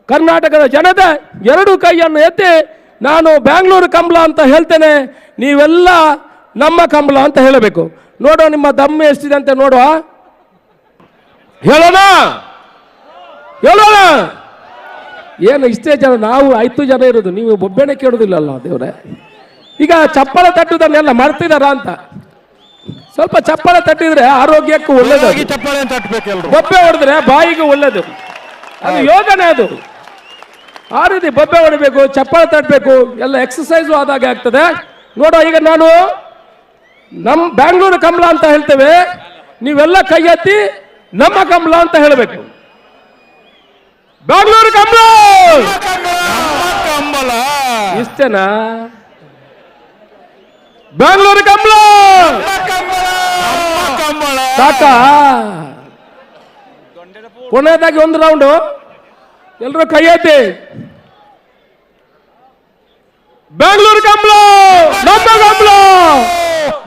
ಕರ್ನಾಟಕದ ಜನತೆ 2 ಕೈಯನ್ನು ಎತ್ತಿ ನಾನು ಬೆಂಗಳೂರು ಕಂಬಳ ಅಂತ ಹೇಳ್ತೇನೆ, ನೀವೆಲ್ಲ ನಮ್ಮ ಕಂಬಳ ಅಂತ ಹೇಳಬೇಕು. ನೋಡೋ ನಿಮ್ಮ ದಮ್ಮು ಎಷ್ಟಿದೆ ಅಂತ ನೋಡುವ, ಹೇಳೋಣ ಏನು ಇಷ್ಟೇ ಜನ, ನಾವು 5 ಜನ ಇರೋದು, ನೀವು ಒಬ್ಬನೇ ಕೇಳೋದಿಲ್ಲಲ್ಲ ದೇವ್ರೆ. ಈಗ ಚಪ್ಪಳ ತಟ್ಟುದನ್ನೆಲ್ಲ ಮಾಡ್ತಿದಾರ ಅಂತ ಸ್ವಲ್ಪ ಚಪ್ಪಳ ತಟ್ಟಿದ್ರೆ ಆರೋಗ್ಯಕ್ಕೂ ಒಳ್ಳೇದು, ಬೊಬ್ಬೆ ಹೊಡೆದ್ರೆ ಬಾಯಿಗೂ ಒಳ್ಳೇದು, ಅದು ಯೋಗನೇ ಅದು. ಆ ರೀತಿ ಬೊಬ್ಬೆ ಹೊಡಿಬೇಕು, ಚಪ್ಪಳ ತಟ್ಟಬೇಕು, ಎಲ್ಲ ಎಕ್ಸಸೈಸು ಆದಾಗೆ ಆಗ್ತದೆ. ನೋಡೋ ಈಗ ನಾನು ನಮ್ಮ ಬೆಂಗಳೂರು ಕಂಬಳ ಅಂತ ಹೇಳ್ತೇವೆ, ನೀವೆಲ್ಲ ಕೈ ಎತ್ತಿ ನಮ್ಮ ಕಂಬಳ ಅಂತ ಹೇಳಬೇಕು. ಬೆಂಗಳೂರು ಕಂಬಳ ಇಷ್ಟೇನಾ? ಬೆಂಗಳೂರು ಕಂಬಳ ಸಾಕಾ? ಕೊನೆಯದಾಗಿ ಒಂದು ರೌಂಡು ಎಲ್ಲರೂ ಕೈ ಎತ್ತಿ. ಬೆಂಗಳೂರು ಕಂಬಳ ನಮ್ಮ ಕಂಬಳ.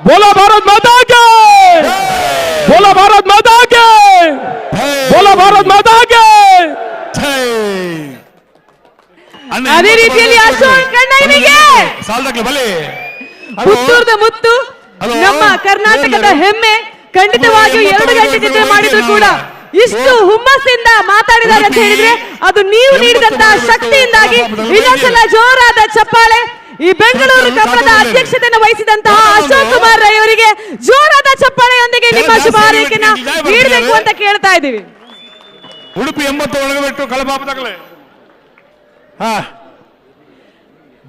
बोलो भारत माता के, बोलो भारत माता के, बोलो भारत माता के. ಅದೇ ರೀತಿಯಲ್ಲಿ ಅಶೋಕ್ ಕಣ್ಣಯ್ಯನಿಗೆ ಪುತ್ತೂರದ ಮುತ್ತು, ನಮ್ಮ ಕರ್ನಾಟಕದ ಹೆಮ್ಮೆ. ಖಂಡಿತವಾಗಿಯೂ 2 ಗಂಟೆ ನಿದ್ರೆ ಮಾಡಿದ್ರು ಕೂಡ ಇಷ್ಟು ಹುಮ್ಮಸ್ಸಿಂದ ಮಾತಾಡಿದ್ದಾರೆ ಅಂತ ಹೇಳಿದ್ರೆ ಅದು ನೀವು ನೀಡಿದಂತಹ ಶಕ್ತಿಯಿಂದಾಗಿ. ಇನ್ನೊಂದ್ಸಲ ಜೋರಾದ ಚಪ್ಪಾಳೆ. ಈ ಬೆಂಗಳೂರು ಕಂಬಳದ ಅಧ್ಯಕ್ಷತೆಯನ್ನು ವಹಿಸಿದಂತಹ ಅಶೋಕ್ ಕುಮಾರ್ ರೈ ಅವರಿಗೆ ಜೋರಾದ ಚಪ್ಪಾಳೆಯೊಂದಿಗೆ ನಿಮ್ಮ ಶುಭ ಹಾರೈಕೆಯನ್ನ ನೀಡಬೇಕು ಅಂತ ಕೇಳ್ತಾ ಇದ್ದೀವಿ. ಉಡುಪಿ 80 ಒಳಗಬಿಟ್ಟು ಕಳಪಾಪದಾಗಲೇ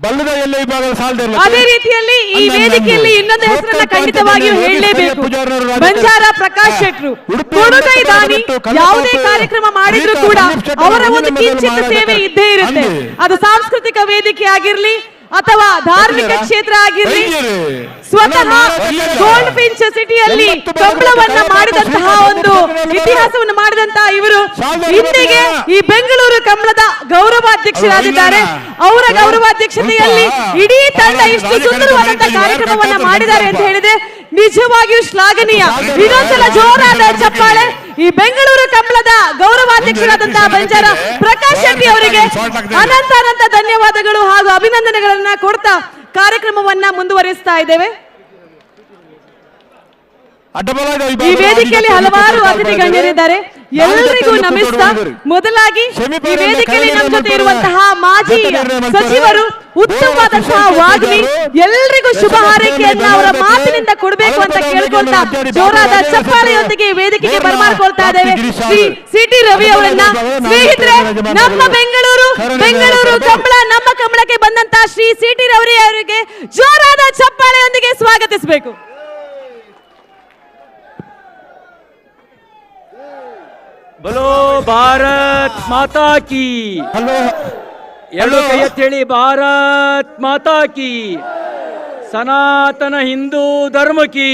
ಬಲ್ಲದ ಎಲ್ಲ ಈ ಭಾಗದ ಸಾಲದ. ಅದೇ ರೀತಿಯಲ್ಲಿ ಈ ವೇದಿಕೆಯಲ್ಲಿ ಇನ್ನೊಂದು ಹೆಸರನ್ನ ಖಂಡಿತವಾಗಿಯೂ ಹೇಳಲೇಬೇಕು. ಬಂಜಾರ ಪ್ರಕಾಶ್ ಶೆಟ್ರು ಕೊಡುಗೈ ದಾನಿ. ಯಾವುದೇ ಕಾರ್ಯಕ್ರಮ ಮಾಡಿದ್ರು ಕೂಡ ಅವರ ಒಂದು ಕಿಂಚಿತ್ ಸೇವೆ ಇದ್ದೇ ಇರುತ್ತೆ. ಅದು ಸಾಂಸ್ಕೃತಿಕ ವೇದಿಕೆ ಆಗಿರ್ಲಿ ಅಥವಾ ಧಾರ್ಮಿಕ ಕ್ಷೇತ್ರ ಆಗಿರ್ಲಿ, ಸ್ವತಃ ಗೋಲ್ಡ್ ಫಿಂಚ್ ಸಿಟಿಯಲ್ಲಿ ಕಂಬಳವನ್ನ ಮಾಡಿದಂತಹ ಒಂದು ಇತಿಹಾಸವನ್ನು ಮಾಡಿದಂತಹ ಇವರು ಇಂದಿಗೆ ಈ ಬೆಂಗಳೂರು ಕಂಬಳದ ಗೌರವಾಧ್ಯಕ್ಷರಾಗಿದ್ದಾರೆ. ಅವರ ಗೌರವಾಧ್ಯಕ್ಷತೆಯಲ್ಲಿ ಇಡೀ ತಂಡ ಇಷ್ಟು ಸುಂದರವಾದಂತಹ ಕಾರ್ಯಕ್ರಮವನ್ನ ಮಾಡಿದ್ದಾರೆ ಅಂತ ಹೇಳಿದ್ರೆ ನಿಜವಾಗಿಯೂ ಶ್ಲಾಘನೀಯ. ಇನ್ನೊಂದ್ಸಲ ಜೋರಾದ ಚಪ್ಪಾಳೆ ಈ ಬೆಂಗಳೂರು ಕಂಬಳದ ಗೌರವಾಧ್ಯಕ್ಷರಾದಂತಹ ಬಂಜಾರ ಪ್ರಕಾಶ್ ಶೆಟ್ಟಿ ಅವರಿಗೆ ಅನಂತ ಅನಂತ ಧನ್ಯವಾದಗಳು ಹಾಗೂ ಅಭಿನಂದನೆಗಳನ್ನ ಕೊಡ್ತಾ ಕಾರ್ಯಕ್ರಮವನ್ನ ಮುಂದುವರಿಸ್ತಾ ಇದ್ದೇವೆ. ಈ ವೇದಿಕೆಯಲ್ಲಿ ಹಲವಾರು ಅತಿಥಿ ಗಣ್ಯರಿದ್ದಾರೆ. ಎಲ್ಲರಿಗೂ ನಮಸ್ಕಾರ. ಮೊದಲಾಗಿ ಈ ವೇದಿಕೆಯಲ್ಲಿ ನಮ್ಮ ಜೊತೆ ಇರುವಂತಹ ಮಾಜಿ ಸಚಿವರು, ಉತ್ತಮವಾದಂತಹ ವಾಗ್ಮಿ, ಎಲ್ಲರಿಗೂ ಶುಭ ಹಾರೈಕೆಯನ್ನ ಅವರ ಮಾತಿನಿಂದ ಕೊಡಬೇಕು ಅಂತ ಕೇಳ್ಕೊಳ್ತಾ ಜೋರಾದ ಚಪ್ಪಾಳೆಯೊಂದಿಗೆ ವೇದಿಕೆಗೆ ಬರಮಾಡ್ಕೊಳ್ತಾ ಇದ್ದೇವೆ ಶ್ರೀ ಸಿ.ಟಿ. ರವಿ ಅವರನ್ನ. ಸ್ನೇಹಿತರೆ, ನಮ್ಮ ಬೆಂಗಳೂರು ಕಂಬಳ ನಮ್ಮ ಕಂಬಳಕ್ಕೆ ಬಂದಂತಹ ಶ್ರೀ ಸಿ.ಟಿ. ರವಿ ಅವರಿಗೆ ಜೋರಾದ ಚಪ್ಪಾಳೆಯೊಂದಿಗೆ ಸ್ವಾಗತಿಸಬೇಕು. ಬಲೋ ಭಾರತ್ ಮಾತಾ ಕಿ. ಎರಡು ಕೈ ಎತ್ತಿ ಹೇಳಿ, ಭಾರತ್ ಮಾತಾ ಕಿ. ಸನಾತನ ಹಿಂದೂ ಧರ್ಮ ಕಿ,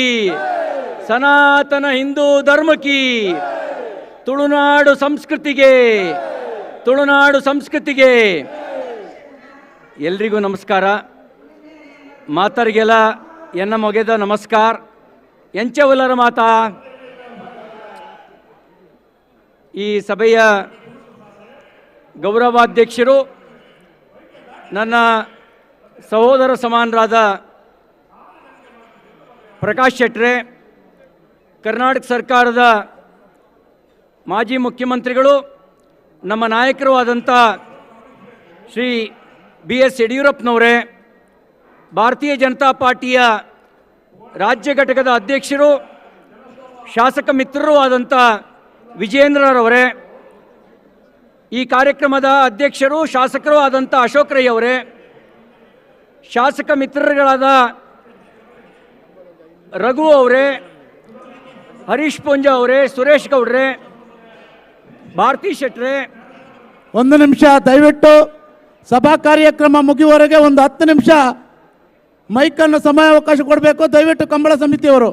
ಸನಾತನ ಹಿಂದೂ ಧರ್ಮ ಕಿ. ತುಳುನಾಡು ಸಂಸ್ಕೃತಿಗೆ, ತುಳುನಾಡು ಸಂಸ್ಕೃತಿಗೆ. ಎಲ್ರಿಗೂ ನಮಸ್ಕಾರ. ಮಾತರಿಗೆಲ್ಲ ಎನ್ನ ಮೊಗೆದ ನಮಸ್ಕಾರ. ಎಂಚವಲ್ಲರ ಮಾತಾ. ಈ ಸಭೆಯ ಗೌರವಾಧ್ಯಕ್ಷರು ನನ್ನ ಸಹೋದರ ಸಮಾನರಾದ ಪ್ರಕಾಶ್ ಶೆಟ್ರೆ, ಕರ್ನಾಟಕ ಸರ್ಕಾರದ ಮಾಜಿ ಮುಖ್ಯಮಂತ್ರಿಗಳು, ನಮ್ಮ ನಾಯಕರು ಆದಂಥ ಶ್ರೀ BS ಯಡಿಯೂರಪ್ಪನವರೇ, ಭಾರತೀಯ ಜನತಾ ಪಾರ್ಟಿಯ ರಾಜ್ಯ ಘಟಕದ ಅಧ್ಯಕ್ಷರು, ಶಾಸಕ ಮಿತ್ರರು ಆದಂಥ ವಿಜೇಂದ್ರರವರೇ, ಈ ಕಾರ್ಯಕ್ರಮದ ಅಧ್ಯಕ್ಷರು ಶಾಸಕರು ಆದಂಥ ಅಶೋಕ್ ರೈ ಅವರೇ, ಶಾಸಕ ಮಿತ್ರರುಗಳಾದ ರಘು ಅವರೇ, ಹರೀಶ್ ಪೂಂಜ ಅವರೇ, ಸುರೇಶ್ ಗೌಡ್ರೆ, ಭಾರತಿ ಶೆಟ್ರೆ. ಒಂದು ನಿಮಿಷ ದಯವಿಟ್ಟು ಸಭಾ ಕಾರ್ಯಕ್ರಮ ಮುಗಿಯುವವರೆಗೆ ಒಂದು 10 ನಿಮಿಷ ಮೈಕನ್ನು ಸಮಯಾವಕಾಶ ಕೊಡಬೇಕು ದಯವಿಟ್ಟು ಕಂಬಳ ಸಮಿತಿಯವರು.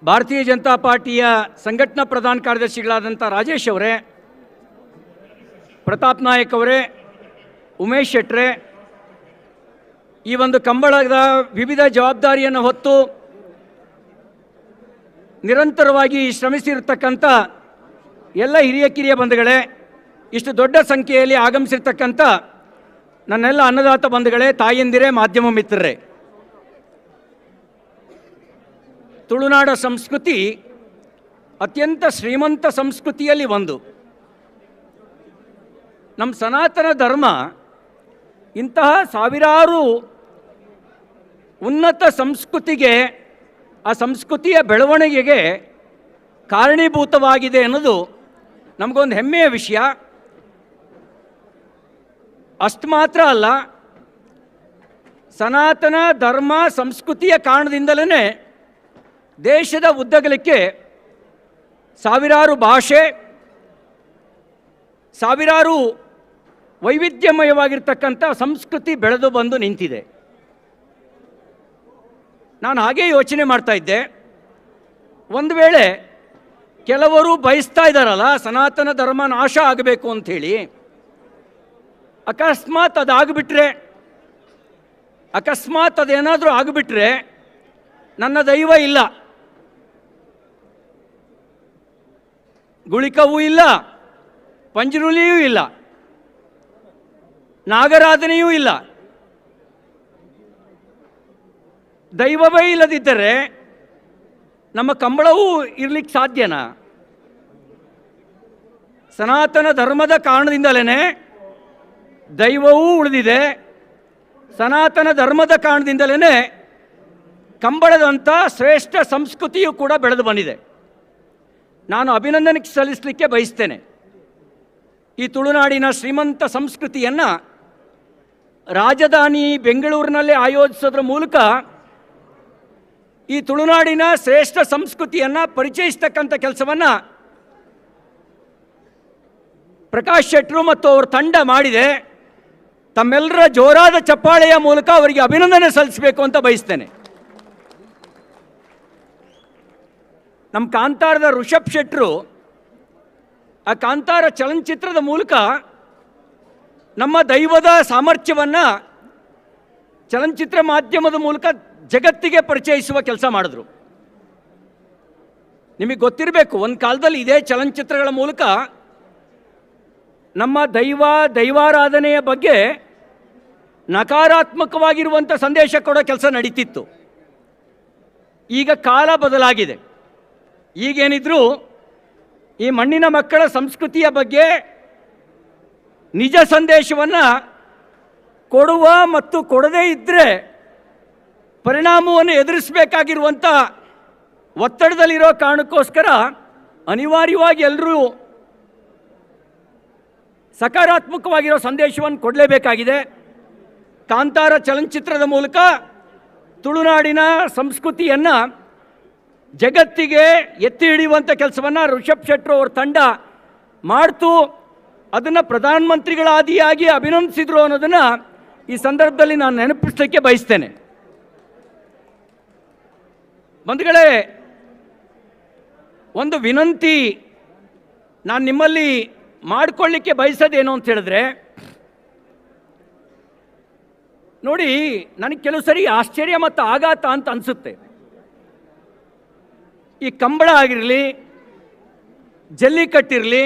ಭಾರತೀಯ ಜನತಾ ಪಾರ್ಟಿಯ ಸಂಘಟನಾ ಪ್ರಧಾನ ಕಾರ್ಯದರ್ಶಿಗಳಾದಂಥ ರಾಜೇಶ್ ಅವರೇ, ಪ್ರತಾಪ್ ನಾಯಕ್ ಅವರೇ, ಉಮೇಶ್ ಶೆಟ್ರೆ, ಈ ಒಂದು ಕಂಬಳದ ವಿವಿಧ ಜವಾಬ್ದಾರಿಯನ್ನು ಹೊತ್ತು ನಿರಂತರವಾಗಿ ಶ್ರಮಿಸಿರ್ತಕ್ಕಂಥ ಎಲ್ಲ ಹಿರಿಯ ಕಿರಿಯ ಬಂಧುಗಳೇ, ಇಷ್ಟು ದೊಡ್ಡ ಸಂಖ್ಯೆಯಲ್ಲಿ ಆಗಮಿಸಿರ್ತಕ್ಕಂಥ ನನ್ನೆಲ್ಲ ಅನ್ನದಾತ ಬಂಧುಗಳೇ, ತಾಯಂದಿರೇ, ಮಾಧ್ಯಮ ಮಿತ್ರರೇ, ತುಳುನಾಡ ಸಂಸ್ಕೃತಿ ಅತ್ಯಂತ ಶ್ರೀಮಂತ ಸಂಸ್ಕೃತಿಯಲ್ಲಿ ಒಂದು. ನಮ್ಮ ಸನಾತನ ಧರ್ಮ ಇಂತಹ ಸಾವಿರಾರು ಉನ್ನತ ಸಂಸ್ಕೃತಿಗೆ, ಆ ಸಂಸ್ಕೃತಿಯ ಬೆಳವಣಿಗೆಗೆ ಕಾರಣೀಭೂತವಾಗಿದೆ ಅನ್ನೋದು ನಮಗೊಂದು ಹೆಮ್ಮೆಯ ವಿಷಯ. ಅಷ್ಟು ಮಾತ್ರ ಅಲ್ಲ, ಸನಾತನ ಧರ್ಮ ಸಂಸ್ಕೃತಿಯ ಕಾರಣದಿಂದಲೇ ದೇಶದ ಉದ್ದಗಲಕ್ಕೆ ಸಾವಿರಾರು ಭಾಷೆ, ಸಾವಿರಾರು ವೈವಿಧ್ಯಮಯವಾಗಿರ್ತಕ್ಕಂಥ ಸಂಸ್ಕೃತಿ ಬೆಳೆದು ಬಂದು ನಿಂತಿದೆ. ನಾನು ಹಾಗೇ ಯೋಚನೆ ಮಾಡ್ತಾ ಇದ್ದೆ, ಒಂದು ವೇಳೆ ಕೆಲವರು ಬಯಸ್ತಾ ಇದ್ದಾರಲ್ಲ ಸನಾತನ ಧರ್ಮ ನಾಶ ಆಗಬೇಕು ಅಂಥೇಳಿ, ಅಕಸ್ಮಾತ್ ಅದಾಗಿಬಿಟ್ರೆ, ಅಕಸ್ಮಾತ್ ಅದೇನಾದರೂ ಆಗಿಬಿಟ್ರೆ ನನ್ನ ದೈವ ಇಲ್ಲ, ಗುಳಿಕವೂ ಇಲ್ಲ, ಪಂಜರುಲಿಯೂ ಇಲ್ಲ, ನಾಗರಾಧನೆಯೂ ಇಲ್ಲ, ದೈವವೇ ಇಲ್ಲದಿದ್ದರೆ ನಮ್ಮ ಕಂಬಳವೂ ಇರ್ಲಿಕ್ಕೆ ಸಾಧ್ಯನಾ? ಸನಾತನ ಧರ್ಮದ ಕಾರಣದಿಂದಲೇ ದೈವವೂ ಉಳಿದಿದೆ, ಸನಾತನ ಧರ್ಮದ ಕಾರಣದಿಂದಲೇ ಕಂಬಳದಂಥ ಶ್ರೇಷ್ಠ ಸಂಸ್ಕೃತಿಯೂ ಕೂಡ ಬೆಳೆದು ಬಂದಿದೆ. ನಾನು ಅಭಿನಂದನೆ ಸಲ್ಲಿಸಲಿಕ್ಕೆ ಬಯಸ್ತೇನೆ. ಈ ತುಳುನಾಡಿನ ಶ್ರೀಮಂತ ಸಂಸ್ಕೃತಿಯನ್ನು ರಾಜಧಾನಿ ಬೆಂಗಳೂರಿನಲ್ಲಿ ಆಯೋಜಿಸೋದ್ರ ಮೂಲಕ ಈ ತುಳುನಾಡಿನ ಶ್ರೇಷ್ಠ ಸಂಸ್ಕೃತಿಯನ್ನು ಪರಿಚಯಿಸ್ತಕ್ಕಂಥ ಕೆಲಸವನ್ನು ಪ್ರಕಾಶ್ ಶೆಟ್ರು ಮತ್ತು ಅವರ ತಂಡ ಮಾಡಿದೆ. ತಮ್ಮೆಲ್ಲರ ಜೋರಾದ ಚಪ್ಪಾಳೆಯ ಮೂಲಕ ಅವರಿಗೆ ಅಭಿನಂದನೆ ಸಲ್ಲಿಸಬೇಕು ಅಂತ ಬಯಸ್ತೇನೆ. ನಮ್ಮ ಕಾಂತಾರದ ಋಷಭ್ ಶೆಟ್ಟರು ಆ ಕಾಂತಾರ ಚಲನಚಿತ್ರದ ಮೂಲಕ ನಮ್ಮ ದೈವದ ಸಾಮರ್ಥ್ಯವನ್ನು ಚಲನಚಿತ್ರ ಮಾಧ್ಯಮದ ಮೂಲಕ ಜಗತ್ತಿಗೆ ಪರಿಚಯಿಸುವ ಕೆಲಸ ಮಾಡಿದ್ರು. ನಿಮಗೆ ಗೊತ್ತಿರಬೇಕು, ಒಂದು ಕಾಲದಲ್ಲಿ ಇದೇ ಚಲನಚಿತ್ರಗಳ ಮೂಲಕ ನಮ್ಮ ದೈವಾರಾಧನೆಯ ಬಗ್ಗೆ ನಕಾರಾತ್ಮಕವಾಗಿರುವಂಥ ಸಂದೇಶ ಕೊಡೋ ಕೆಲಸ ನಡೀತಿತ್ತು. ಈಗ ಕಾಲ ಬದಲಾಗಿದೆ. ಈಗೇನಿದ್ರು ಈ ಮಣ್ಣಿನ ಮಕ್ಕಳ ಸಂಸ್ಕೃತಿಯ ಬಗ್ಗೆ ನಿಜ ಸಂದೇಶವನ್ನು ಕೊಡುವ ಮತ್ತು ಕೊಡದೇ ಇದ್ದರೆ ಪರಿಣಾಮವನ್ನು ಎದುರಿಸಬೇಕಾಗಿರುವಂಥ ಒತ್ತಡದಲ್ಲಿರೋ ಕಾರಣಕ್ಕೋಸ್ಕರ ಅನಿವಾರ್ಯವಾಗಿ ಎಲ್ಲರೂ ಸಕಾರಾತ್ಮಕವಾಗಿರೋ ಸಂದೇಶವನ್ನು ಕೊಡಲೇಬೇಕಾಗಿದೆ. ಕಾಂತಾರ ಚಲನಚಿತ್ರದ ಮೂಲಕ ತುಳುನಾಡಿನ ಸಂಸ್ಕೃತಿಯನ್ನು ಜಗತ್ತಿಗೆ ಎತ್ತಿ ಹಿಡಿಯುವಂಥ ಕೆಲಸವನ್ನು ಋಷಭ್ ಶೆಟ್ಟರು ಅವ್ರ ತಂಡ ಮಾಡ್ತು. ಅದನ್ನು ಪ್ರಧಾನಮಂತ್ರಿಗಳಾದಿಯಾಗಿ ಅಭಿನಂದಿಸಿದ್ರು ಅನ್ನೋದನ್ನು ಈ ಸಂದರ್ಭದಲ್ಲಿ ನಾನು ನೆನಪಿಸಲಿಕ್ಕೆ ಬಯಸ್ತೇನೆ. ಬಂಧುಗಳೇ, ಒಂದು ವಿನಂತಿ ನಾನು ನಿಮ್ಮಲ್ಲಿ ಮಾಡಿಕೊಳ್ಳಿಕ್ಕೆ ಬಯಸೋದೇನು ಅಂತ ಹೇಳಿದ್ರೆ, ನೋಡಿ, ನನಗೆ ಕೆಲವು ಸರಿ ಆಶ್ಚರ್ಯ ಮತ್ತು ಆಘಾತ ಅಂತ ಅನಿಸುತ್ತೆ. ಈ ಕಂಬಳ ಆಗಿರಲಿ, ಜಲ್ಲಿಕಟ್ಟಿರಲಿ,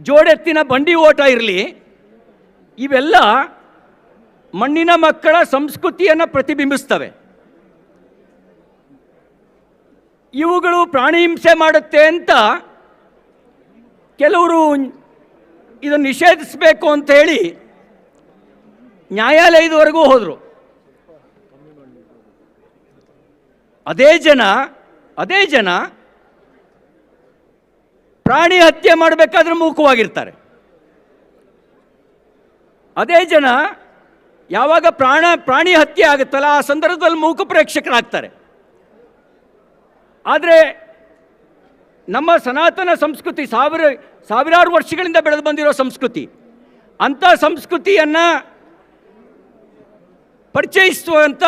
ಜೋಡೆತ್ತಿನ ಬಂಡಿ ಓಟ ಇರಲಿ, ಇವೆಲ್ಲ ಮಣ್ಣಿನ ಮಕ್ಕಳ ಸಂಸ್ಕೃತಿಯನ್ನು ಪ್ರತಿಬಿಂಬಿಸ್ತವೆ. ಇವುಗಳು ಪ್ರಾಣಿ ಹಿಂಸೆ ಮಾಡುತ್ತೆ ಅಂತ ಕೆಲವರು ಇದನ್ನು ನಿಷೇಧಿಸಬೇಕು ಅಂತ ಹೇಳಿ ನ್ಯಾಯಾಲಯದವರೆಗೂ ಹೋದರು. ಅದೇ ಜನ ಪ್ರಾಣಿ ಹತ್ಯೆ ಮಾಡಬೇಕಾದ್ರೆ ಮೂಕವಾಗಿರ್ತಾರೆ. ಅದೇ ಜನ ಯಾವಾಗ ಪ್ರಾಣಿ ಹತ್ಯೆ ಆಗುತ್ತಲ್ಲ ಆ ಸಂದರ್ಭದಲ್ಲಿ ಮೂಕ ಪ್ರೇಕ್ಷಕರಾಗ್ತಾರೆ. ಆದರೆ ನಮ್ಮ ಸನಾತನ ಸಂಸ್ಕೃತಿ ಸಾವಿರಾರು ವರ್ಷಗಳಿಂದ ಬೆಳೆದು ಬಂದಿರೋ ಸಂಸ್ಕೃತಿ, ಅಂಥ ಸಂಸ್ಕೃತಿಯನ್ನು ಪರಿಚಯಿಸುವಂಥ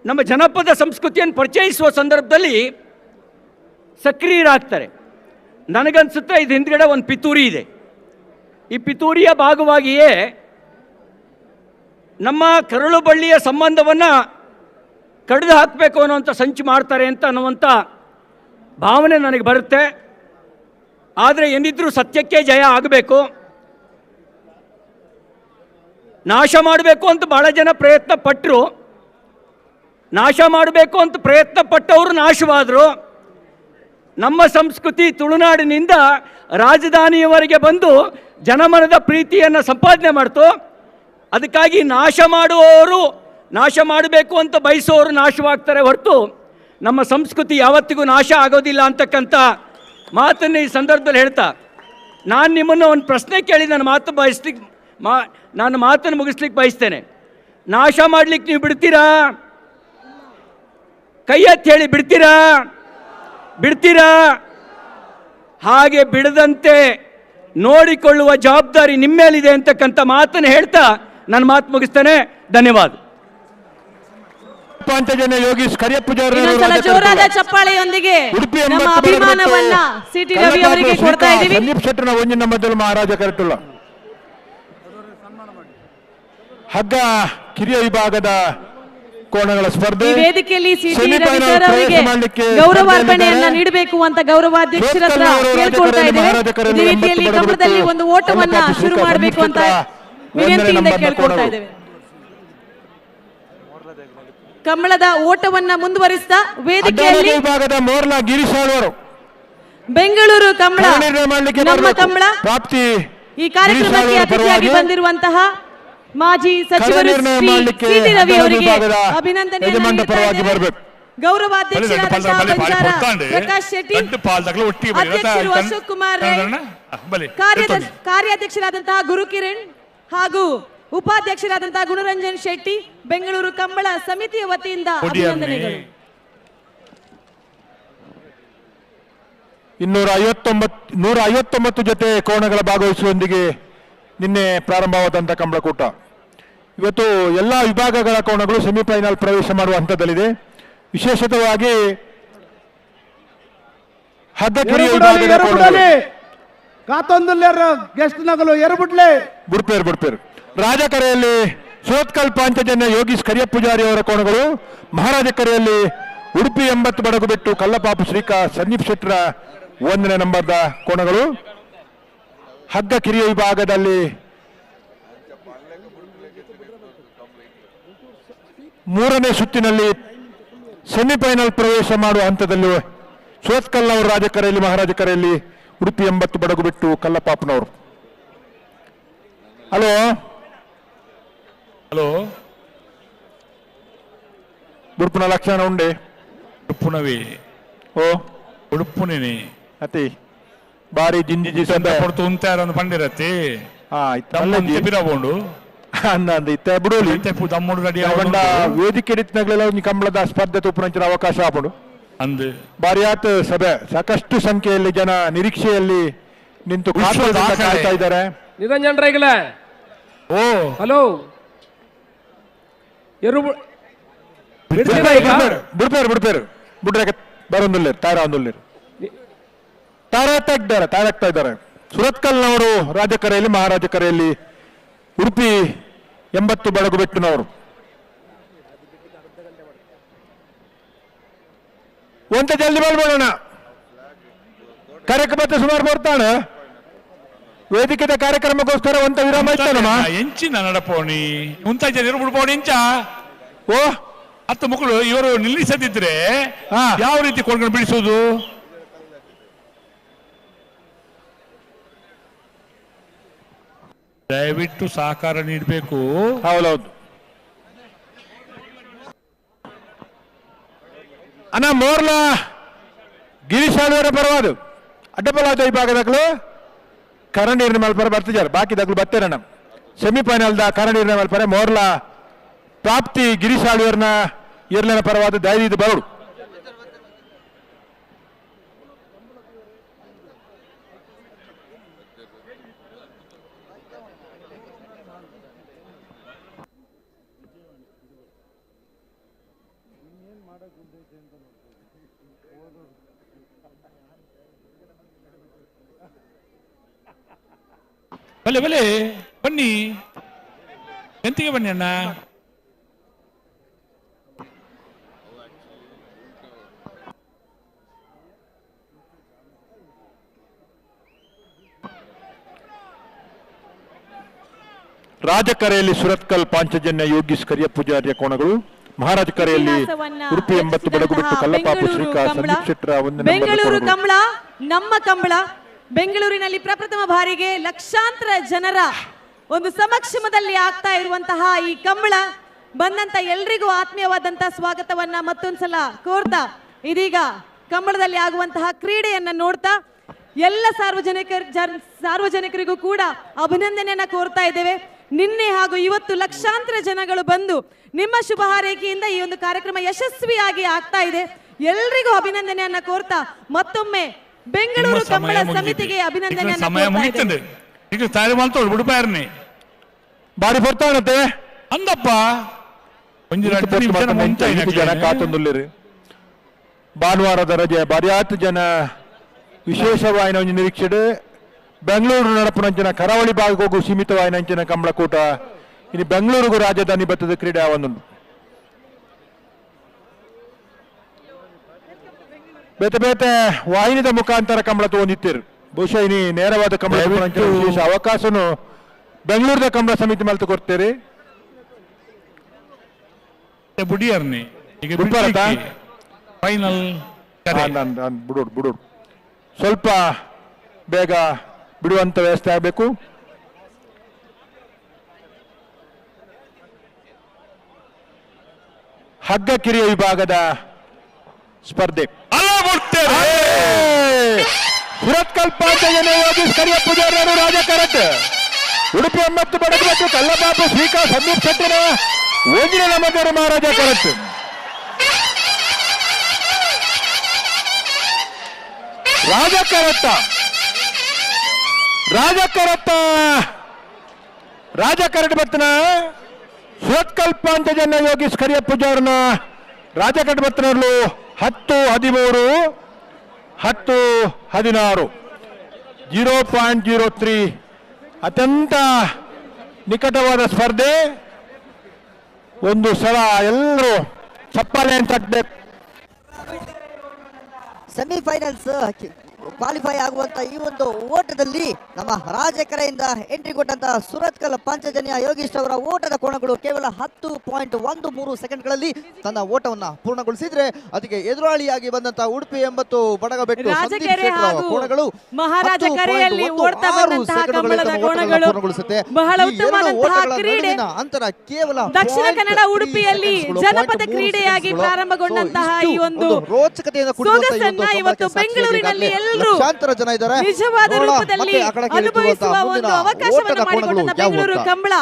ನಮ್ಮ ಜನಪದ ಸಂಸ್ಕೃತಿಯನ್ನು ಪರಿಚಯಿಸುವ ಸಂದರ್ಭದಲ್ಲಿ ಸಕ್ರಿಯರಾಗ್ತಾರೆ. ನನಗನ್ಸುತ್ತೆ ಇದು ಹಿಂದ್ಗಡೆ ಒಂದು ಪಿತೂರಿ ಇದೆ. ಈ ಪಿತೂರಿಯ ಭಾಗವಾಗಿಯೇ ನಮ್ಮ ಕರಳು ಬಳ್ಳಿಯ ಸಂಬಂಧವನ್ನು ಕಡಿದು ಹಾಕಬೇಕು ಅನ್ನೋಂಥ ಸಂಚು ಮಾಡ್ತಾರೆ ಅನ್ನುವಂಥ ಭಾವನೆ ನನಗೆ ಬರುತ್ತೆ. ಆದರೆ ಏನಿದ್ರೂ ಸತ್ಯಕ್ಕೆ ಜಯ ಆಗಬೇಕು. ನಾಶ ಮಾಡಬೇಕು ಅಂತ ಭಾಳ ಜನ ಪ್ರಯತ್ನ ಪಟ್ಟರು. ನಾಶ ಮಾಡಬೇಕು ಅಂತ ಪ್ರಯತ್ನ ಪಟ್ಟವರು ನಾಶವಾದರು. ನಮ್ಮ ಸಂಸ್ಕೃತಿ ತುಳುನಾಡಿನಿಂದ ರಾಜಧಾನಿಯವರೆಗೆ ಬಂದು ಜನಮನದ ಪ್ರೀತಿಯನ್ನು ಸಂಪಾದನೆ ಮಾಡ್ತು. ಅದಕ್ಕಾಗಿ ನಾಶ ಮಾಡಬೇಕು ಅಂತ ಬಯಸೋರು ನಾಶವಾಗ್ತಾರೆ ಹೊರತು ನಮ್ಮ ಸಂಸ್ಕೃತಿ ಯಾವತ್ತಿಗೂ ನಾಶ ಆಗೋದಿಲ್ಲ ಅಂತಕ್ಕಂಥ ಮಾತನ್ನು ಈ ಸಂದರ್ಭದಲ್ಲಿ ಹೇಳ್ತಾ ನಾನು ನಿಮ್ಮನ್ನು ಒಂದು ಪ್ರಶ್ನೆ ಕೇಳಿ ನಾನು ಮಾತನ್ನು ಮುಗಿಸ್ಲಿಕ್ಕೆ ಬಯಸ್ತೇನೆ. ನಾಶ ಮಾಡಲಿಕ್ಕೆ ನೀವು ಬಿಡ್ತೀರಾ? ಕೈ ಎತ್ತಿ ಹೇಳಿ, ಬಿಡ್ತೀರಾ? ಹಾಗೆ ಬಿಡದಂತೆ ನೋಡಿಕೊಳ್ಳುವ ಜವಾಬ್ದಾರಿ ನಿಮ್ಮೇಲಿದೆ ಅಂತಕ್ಕಂಥ ಮಾತನ್ನು ಹೇಳ್ತಾ ನನ್ನ ಮಾತು ಮುಗಿಸ್ತೇನೆ. ಧನ್ಯವಾದ. ಪಾಂಚಜನ್ಯ ಯೋಗೀಶ್ ಕರಿಯಪ್ಪಜಾರ್ ಇನ್ನೊಂದ್ಸಲ ಜೋರಾದ ಚಪ್ಪಾಳೆಯೊಂದಿಗೆ ನಮ್ಮ ಅಭಿಮಾನವನ್ನ ಸಿಟಿ ರವಿ ಅವರಿಗೆ ಕೊಡ್ತಾ ಇದ್ದೀವಿ. ಸಂದೀಪ್ ಶೆಟ್ಟರ್ನ ಒಂಜಿನ ಮದ್ದಲು ಮಹಾರಾಜ ಕರೆಟುಳ್ಳ ಹಗ್ಗ ಕಿರಿಯ ವಿಭಾಗದ ಕೋಣಗಳ ಸ್ಪರ್ಧೆ. ಈ ವೇದಿಕೆಯಲ್ಲಿ ಸಿಟಿ ರವಿ ಸರ್ ಅವರಿಗೆ ಗೌರವಾರ್ಪಣೆಯನ್ನ ನೀಡಬೇಕು ಅಂತ ಗೌರವಾಧ್ಯಕ್ಷರ ಹತ್ರ ಕೇಳ್ಕೊಳ್ತಾ ಇದ್ದೇವೆ. ಈ ರೀತಿಯಲ್ಲಿ ಕಂಬಳದಲ್ಲಿ ಒಂದು ಓಟವನ್ನ ಶುರು ಮಾಡಬೇಕು ಅಂತ ವಿನಂತಿಯಿಂದ ಕೇಳ್ಕೊಳ್ತಾ ಇದ್ದೇವೆ. ಕಂಬಳದ ಓಟವನ್ನ ಮುಂದುವರಿಸ್ತಾ ವೇದಿಕೆಯಲ್ಲಿ ವಿಭಾಗದ ಮೋರ್ಲಾ ಗಿರೀಶ್ ಅವರು ಬೆಂಗಳೂರು ಕಂಬಳ ನಮ್ಮ ಕಂಬಳ ಪ್ರಾಪ್ತಿ ಈ ಕಾರ್ಯಕ್ರಮಕ್ಕೆ ಅತಿಥಿಯಾಗಿ ಬಂದಿರುವಂತಹ ಮಾಜಿ ಸಚಿವರು ಸಿಟಿ ರವಿ ಅವರಿಗೆ ಅಭಿನಂದನೆಯನ್ನು ಗೌರವಾಧ್ಯಕ್ಷರಾದ ಪ್ರಕಾಶ್ ಶೆಟ್ಟಿ, ಅಧ್ಯಕ್ಷರು ಅಶೋಕ್ ಕುಮಾರ್ ರೈ, ಕಾರ್ಯಾಧ್ಯಕ್ಷರಾದಂತಹ ಗುರುಕಿರಣ್ ಹಾಗೂ ಉಪಾಧ್ಯಕ್ಷರಾದಂತಹ ಗುಣರಂಜನ್ ಶೆಟ್ಟಿ, ಬೆಂಗಳೂರು ಕಂಬಳ ಸಮಿತಿಯ ವತಿಯಿಂದ ಅಭಿನಂದನೆಗಳು. 159 ಜೊತೆ ಕೋಣಗಳ ಭಾಗವಹಿಸುವೊಂದಿಗೆ ನಿನ್ನೆ ಪ್ರಾರಂಭವಾದಂಥ ಕಂಬಳಕೂಟ. ಇವತ್ತು ಎಲ್ಲ ವಿಭಾಗಗಳ ಕೋಣಗಳು ಸೆಮಿಫೈನಲ್ ಪ್ರವೇಶ ಮಾಡುವ ಹಂತದಲ್ಲಿದೆ. ವಿಶೇಷವಾಗಿ ಹಗ್ಗ ಕಿರಿಯ ವಿಭಾಗದ ಕೋಣಗಳು ಗೆಸ್ಟ್ ನಗಲು ಎರಬುಡ್ಲೆ ಬುಡ್ಪೇರು ರಾಜಕರೆಯಲ್ಲಿ ಸೋತ್ಕಲ್ ಪಾಂಚಜನ್ಯ ಯೋಗೀಶ್ ಕರಿಯ ಪೂಜಾರಿ ಅವರ ಕೋಣಗಳು, ಮಹಾರಾಜ ಕರೆಯಲ್ಲಿ ಉಡುಪಿ 80 ಬಡಗು ಬಿಟ್ಟು ಕಲ್ಲಪಾಪು ಶ್ರೀಕಾಂತ್ ಸಂದೀಪ್ ಶೆಟ್ಟರ 1ನೇ ನಂಬರ್ದ ಕೋಣಗಳು. ಹಗ್ಗ ಕಿರಿಯ ವಿಭಾಗದಲ್ಲಿ 3ನೇ ಸುತ್ತಿನಲ್ಲಿ ಸೆಮಿಫೈನಲ್ ಪ್ರವೇಶ ಮಾಡುವ ಹಂತದಲ್ಲಿ ಸೋತ್ಕಲ್ ಅವರು ರಾಜಕರೆಯಲ್ಲಿ, ಮಹಾರಾಜ ಕರೆಯಲ್ಲಿ ಉಡುಪಿ 80 ಬಡಗು ಬಿಟ್ಟು ಕಲ್ಲಪಾಪನವರು. ಹಲೋ ಉಡುಪುನ ಲಕ್ಷಣ ಉಂಡೆ ಉಡುಪುನವೇ ಓ ಉಡುಪುನೇ ಅತಿ ಬಾರಿ ಜಿಂಜಿ ಕೊಡ್ತು ಉಂತಾರನ್ನು ಪಂಡಿರತ್ತೆ ಬಿರಬೋಂಡು ಇತ್ತೆ ಬಿಡೋಲಿ ತಮ್ಮುಡು ರೆಡಿ ವೇದಿಕೆ ಇಡಿತ್ನಾಗಲೆಲ್ಲ ಒಂದು ಕಂಬಳದ ಸ್ಪರ್ಧೆ ತುಪ್ಪುನಂಚಿನ ಅವಕಾಶ ಆಪಡು ಅಂದು ಬಾರಿ ಆತ ಸಭೆ ಸಾಕಷ್ಟು ಸಂಖ್ಯೆಯಲ್ಲಿ ಜನ ನಿರೀಕ್ಷೆಯಲ್ಲಿ ನಿಂತು ಕಾಯ್ತಾ ಇದ್ದಾರೆ. ನಿರಂಜನ್ ರೈಗಲ ಓ ಹಲೋ ಬಿಡ್ಪೇರು ಬರೋದಿಲ್ಲ ತಾರಾಗ್ತಾ ಇದ್ದಾರೆ. ಸುರತ್ಕಲ್ನವರು ರಾಜಕರೆಯಲ್ಲಿ, ಮಹಾರಾಜ ಕರೆಯಲ್ಲಿ ಉಡುಪಿ 80 ಬಡಗು ಬೆಟ್ಟನವರು. ಒಂತ ಜಲ್ದಿ ಮಾಡ್ಬೋಣ ಕಾರ್ಯಕ್ರಮ ಸುಮಾರು ಬರ್ತಾನೆ. ವೇದಿಕೆದ ಕಾರ್ಯಕ್ರಮಕ್ಕೋಸ್ಕರ ಒಂತ ವಿರಾಮ ಇತ್ತಾನಮ್ಮ ಎಂಚಿನ ನಡಪೋಣಿ ಉಂತ ಜನ ಬಿಡ್ಬೋಣಿ ಇಂಚ ಓ ಹತ್ತು ಮಕ್ಕಳು ಇವರು ನಿಲ್ಲಿಸದಿದ್ರೆ ಯಾವ ರೀತಿ ಕೊಂಡ್ಕೊಂಡು ಬಿಡಿಸೋದು? ದಯವಿಟ್ಟು ಸಹಕಾರ ನೀಡಬೇಕು. ಹೌದೌದು ಅಣ್ಣ ಮೋರ್ಲ ಗಿರೀಶ್ ಆಳ್ವರ ಪರವಾದು ಅಡ್ಡಪಲಾದ ವಿಭಾಗದಾಗಲು ಕರಣೀರಿನ ಮಲ್ಪರ ಬರ್ತಿದ್ದಾರೆ. ಬಾಕಿದಾಗಲು ಬರ್ತೇರಣ್ಣ ಸೆಮಿಫೈನಲ್ದ ಕರಣೀರಿನ ಮಲ್ಪರೆ ಮೋರ್ಲ ಪ್ರಾಪ್ತಿ ಗಿರೀಶ್ ಆಳ್ವರ್ನ ಇರ್ಲಿನ ಪರವಾದ ಧೈರ್ಯದ ಬರಡು. ಬಲೆ ಬನ್ನಿ, ಎಂತಿಗೆ ಬನ್ನಿ ಅಣ್ಣ. ರಾಜಕರೆಯಲ್ಲಿ ಸುರತ್ಕಲ್ ಪಾಂಚಜನ್ಯ ಯೋಗೀಶ್ ಕರಿಯ ಪೂಜಾರಿಯ ಕೋಣಗಳು, ಮಹಾರಾಜ ಕರೆಯಲ್ಲಿ ಉಡುಪಿ 80 ಬಡಗು ಬಿಟ್ಟು ಕಲ್ಲಪಾಪು ಶ್ರೀಕಾಂತ್ ಸಂದೀಪ್ ಶೆಟ್ಟರ 1ನೇ ಬೆಂಗಳೂರು ಕಂಬಳ ನಮ್ಮ ಕಂಬಳ. ಬೆಂಗಳೂರಿನಲ್ಲಿ ಪ್ರಪ್ರಥಮ ಬಾರಿಗೆ ಲಕ್ಷಾಂತರ ಜನರ ಒಂದು ಸಮಕ್ಷಮದಲ್ಲಿ ಆಗ್ತಾ ಇರುವಂತಹ ಈ ಕಂಬಳ ಬಂದಂತ ಎಲ್ರಿಗೂ ಆತ್ಮೀಯವಾದಂತಹ ಸ್ವಾಗತವನ್ನ ಮತ್ತೊಂದ್ಸಲ ಕೋರ್ತಾ, ಇದೀಗ ಕಂಬಳದಲ್ಲಿ ಆಗುವಂತಹ ಕ್ರೀಡೆಯನ್ನ ನೋಡ್ತಾ ಎಲ್ಲ ಸಾರ್ವಜನಿಕರಿಗೂ ಕೂಡ ಅಭಿನಂದನೆಯನ್ನ ಕೋರ್ತಾ ಇದ್ದೇವೆ. ನಿನ್ನೆ ಹಾಗೂ ಇವತ್ತು ಲಕ್ಷಾಂತರ ಜನಗಳು ಬಂದು ನಿಮ್ಮ ಶುಭ ಹಾರೈಕೆಯಿಂದ ಈ ಒಂದು ಕಾರ್ಯಕ್ರಮ ಯಶಸ್ವಿಯಾಗಿ ಆಗ್ತಾ ಇದೆ. ಎಲ್ರಿಗೂ ಅಭಿನಂದನೆಯನ್ನ ಕೋರ್ತಾ ಮತ್ತೊಮ್ಮೆ ಬೆಂಗಳೂರು ಕಂಬಳ ಸಮಿತಿಗೆ ಅಭಿನಂದನೆಯನ್ನ ಬಾರಿ ಬರ್ತಾನತ್ತೆ ಅಂದಪ್ಪ ಜನ ಕಾತೊಂದುಲ್ಲಿರಿ. ಭಾನುವಾರದ ರಜೆ ಬಾರಿಯಾತ್ ಜನ ವಿಶೇಷವಾಯಿನ ಒಂದು ನಿರೀಕ್ಷೆ. ಬೆಂಗಳೂರು ನಡಪುನಂಚಿನ ಕರಾವಳಿ ಭಾಗಕ್ಕೆ ಹೋಗು ಸೀಮಿತವಾಯಿನಂಚಿನ ಕಂಬಳಕೂಟ ಇನ್ನು ಬೆಂಗಳೂರಿಗೂ ರಾಜಧಾನಿ ಬತ್ತದ ಕ್ರೀಡೆ ಆವೊಂದುಂಟು. ಬೇತೆ ಬೇತೆ ವಾಹಿನಿದ ಮುಖಾಂತರ ಕಂಬಳ ತಗೊಂಡಿತ್ತೀರು. ಬಹುಶಃ ಇನಿ ನೇರವಾದ ಕಂಬಳ ವಿಶೇಷ ಅವಕಾಶನು ಬೆಂಗಳೂರಿನ ಕಂಬಳ ಸಮಿತಿ ಮೇಲೆ ಕೊಡ್ತೀರಿ. ಬುಡಿಯರ್ನಿ ಫೈನಲ್ ಬಿಡೋಡು ಸ್ವಲ್ಪ ಬೇಗ ಬಿಡುವಂತ ವ್ಯವಸ್ಥೆ ಆಗಬೇಕು. ಹಗ್ಗ ಕಿರಿಯ ವಿಭಾಗದ ಸ್ಪರ್ಧೆ ಸುರತ್ಕಲ್ ಪಾಂಚಜನ್ಯ ಯೋಗೀಶ್ ಕರಿಯ ಪೂಜಾರಿಯವರು ರಾಜಕರಟ್ ಉಡುಪಿ 80 ಬಡಗು ಮತ್ತು ಕಲ್ಲಪಾಪು ಶ್ರೀಕಾಂತ್ ಸಂದೀಪ್ ಶೆಟ್ಟರ 1ನೇ ನಂಬರ್ ಮಹಾರಾಜ ಕರಟ್. ರಾಜಕರತ್ತ ರಾಜಕರಡ್ಬತ್ತನ ಸುರತ್ಕಲ್ ಪಾಂಚಜನ್ಯ ಯೋಗೀಶ್ ಕರಿಯ ಪೂಜಾರನ ರಾಜಕರಡ್ಬತ್ತನರು 10-13 10-16 0.03 ಅತ್ಯಂತ ನಿಕಟವಾದ ಸ್ಪರ್ಧೆ. ಒಂದು ಸಲ ಎಲ್ಲರೂ ಚಪ್ಪಾಳೆ ಅಂತ ತಟ್ಟಬೇಕು. ಸೆಮಿಫೈನಲ್ಸ್ ಕ್ವಾಲಿಫೈ ಆಗುವಂತ ಈ ಒಂದು ಓಟದಲ್ಲಿ ನಮ್ಮ ರಾಜಕೆರೆಯಿಂದ ಎಂಟ್ರಿ ಕೊಟ್ಟಂತಹ ಸುರತ್ಕಲ್ ಪಾಂಚಜನ್ಯ ಯೋಗೀಶ್ ಅವರ ಓಟದ ಕೋನಗಳು ಕೇವಲ 10.13 ಸೆಕೆಂಡ್ಗಳಲ್ಲಿ ತನ್ನ ಓಟವನ್ನ ಪೂರ್ಣಗೊಳಿಸಿದ್ರೆ ಅದಕ್ಕೆ ಎದುರಾಳಿಯಾಗಿ ಬಂದಂತಹ ಉಡುಪಿ 80 ಬಡಗಬೆಟ್ಟು ರಾಜಕೆರೆ ಹಾಗೂ ಮಹಾರಾಜ ಕೆರೆಯಲ್ಲಿ ಓಡ್ತಾ ಬಂದಂತಹ ಕಂಬಳದ ಕೋನಗಳು ಬಹಳ ಉತ್ತಮವಾದಂತಹ ಕ್ರೀಡೆ. ಅಂತರ ಕೇವಲ ದಕ್ಷಿಣ ಕನ್ನಡ ಉಡುಪಿಯಲ್ಲಿ ಜನಪದ ಕ್ರೀಡೆಯಾಗಿ ಪ್ರಾರಂಭಗೊಂಡಂತಹ ಈ ಒಂದು ರೋಚಕತೆಯಿಂದ ಸೊಗಸನ್ನ ಇವತ್ತು ಬೆಂಗಳೂರಿನಲ್ಲಿ ಎಲ್ಲರೂ ಜನ ಇದ್ದಾರೆ. ನಿಜವಾದ ರೂಪದಲ್ಲಿ ಅನುಭವಿಸುವ ಒಂದು ಅವಕಾಶವನ್ನು ಮಾಡಿಕೊಂಡ ಬೆಂಗಳೂರು ಕಂಬಳ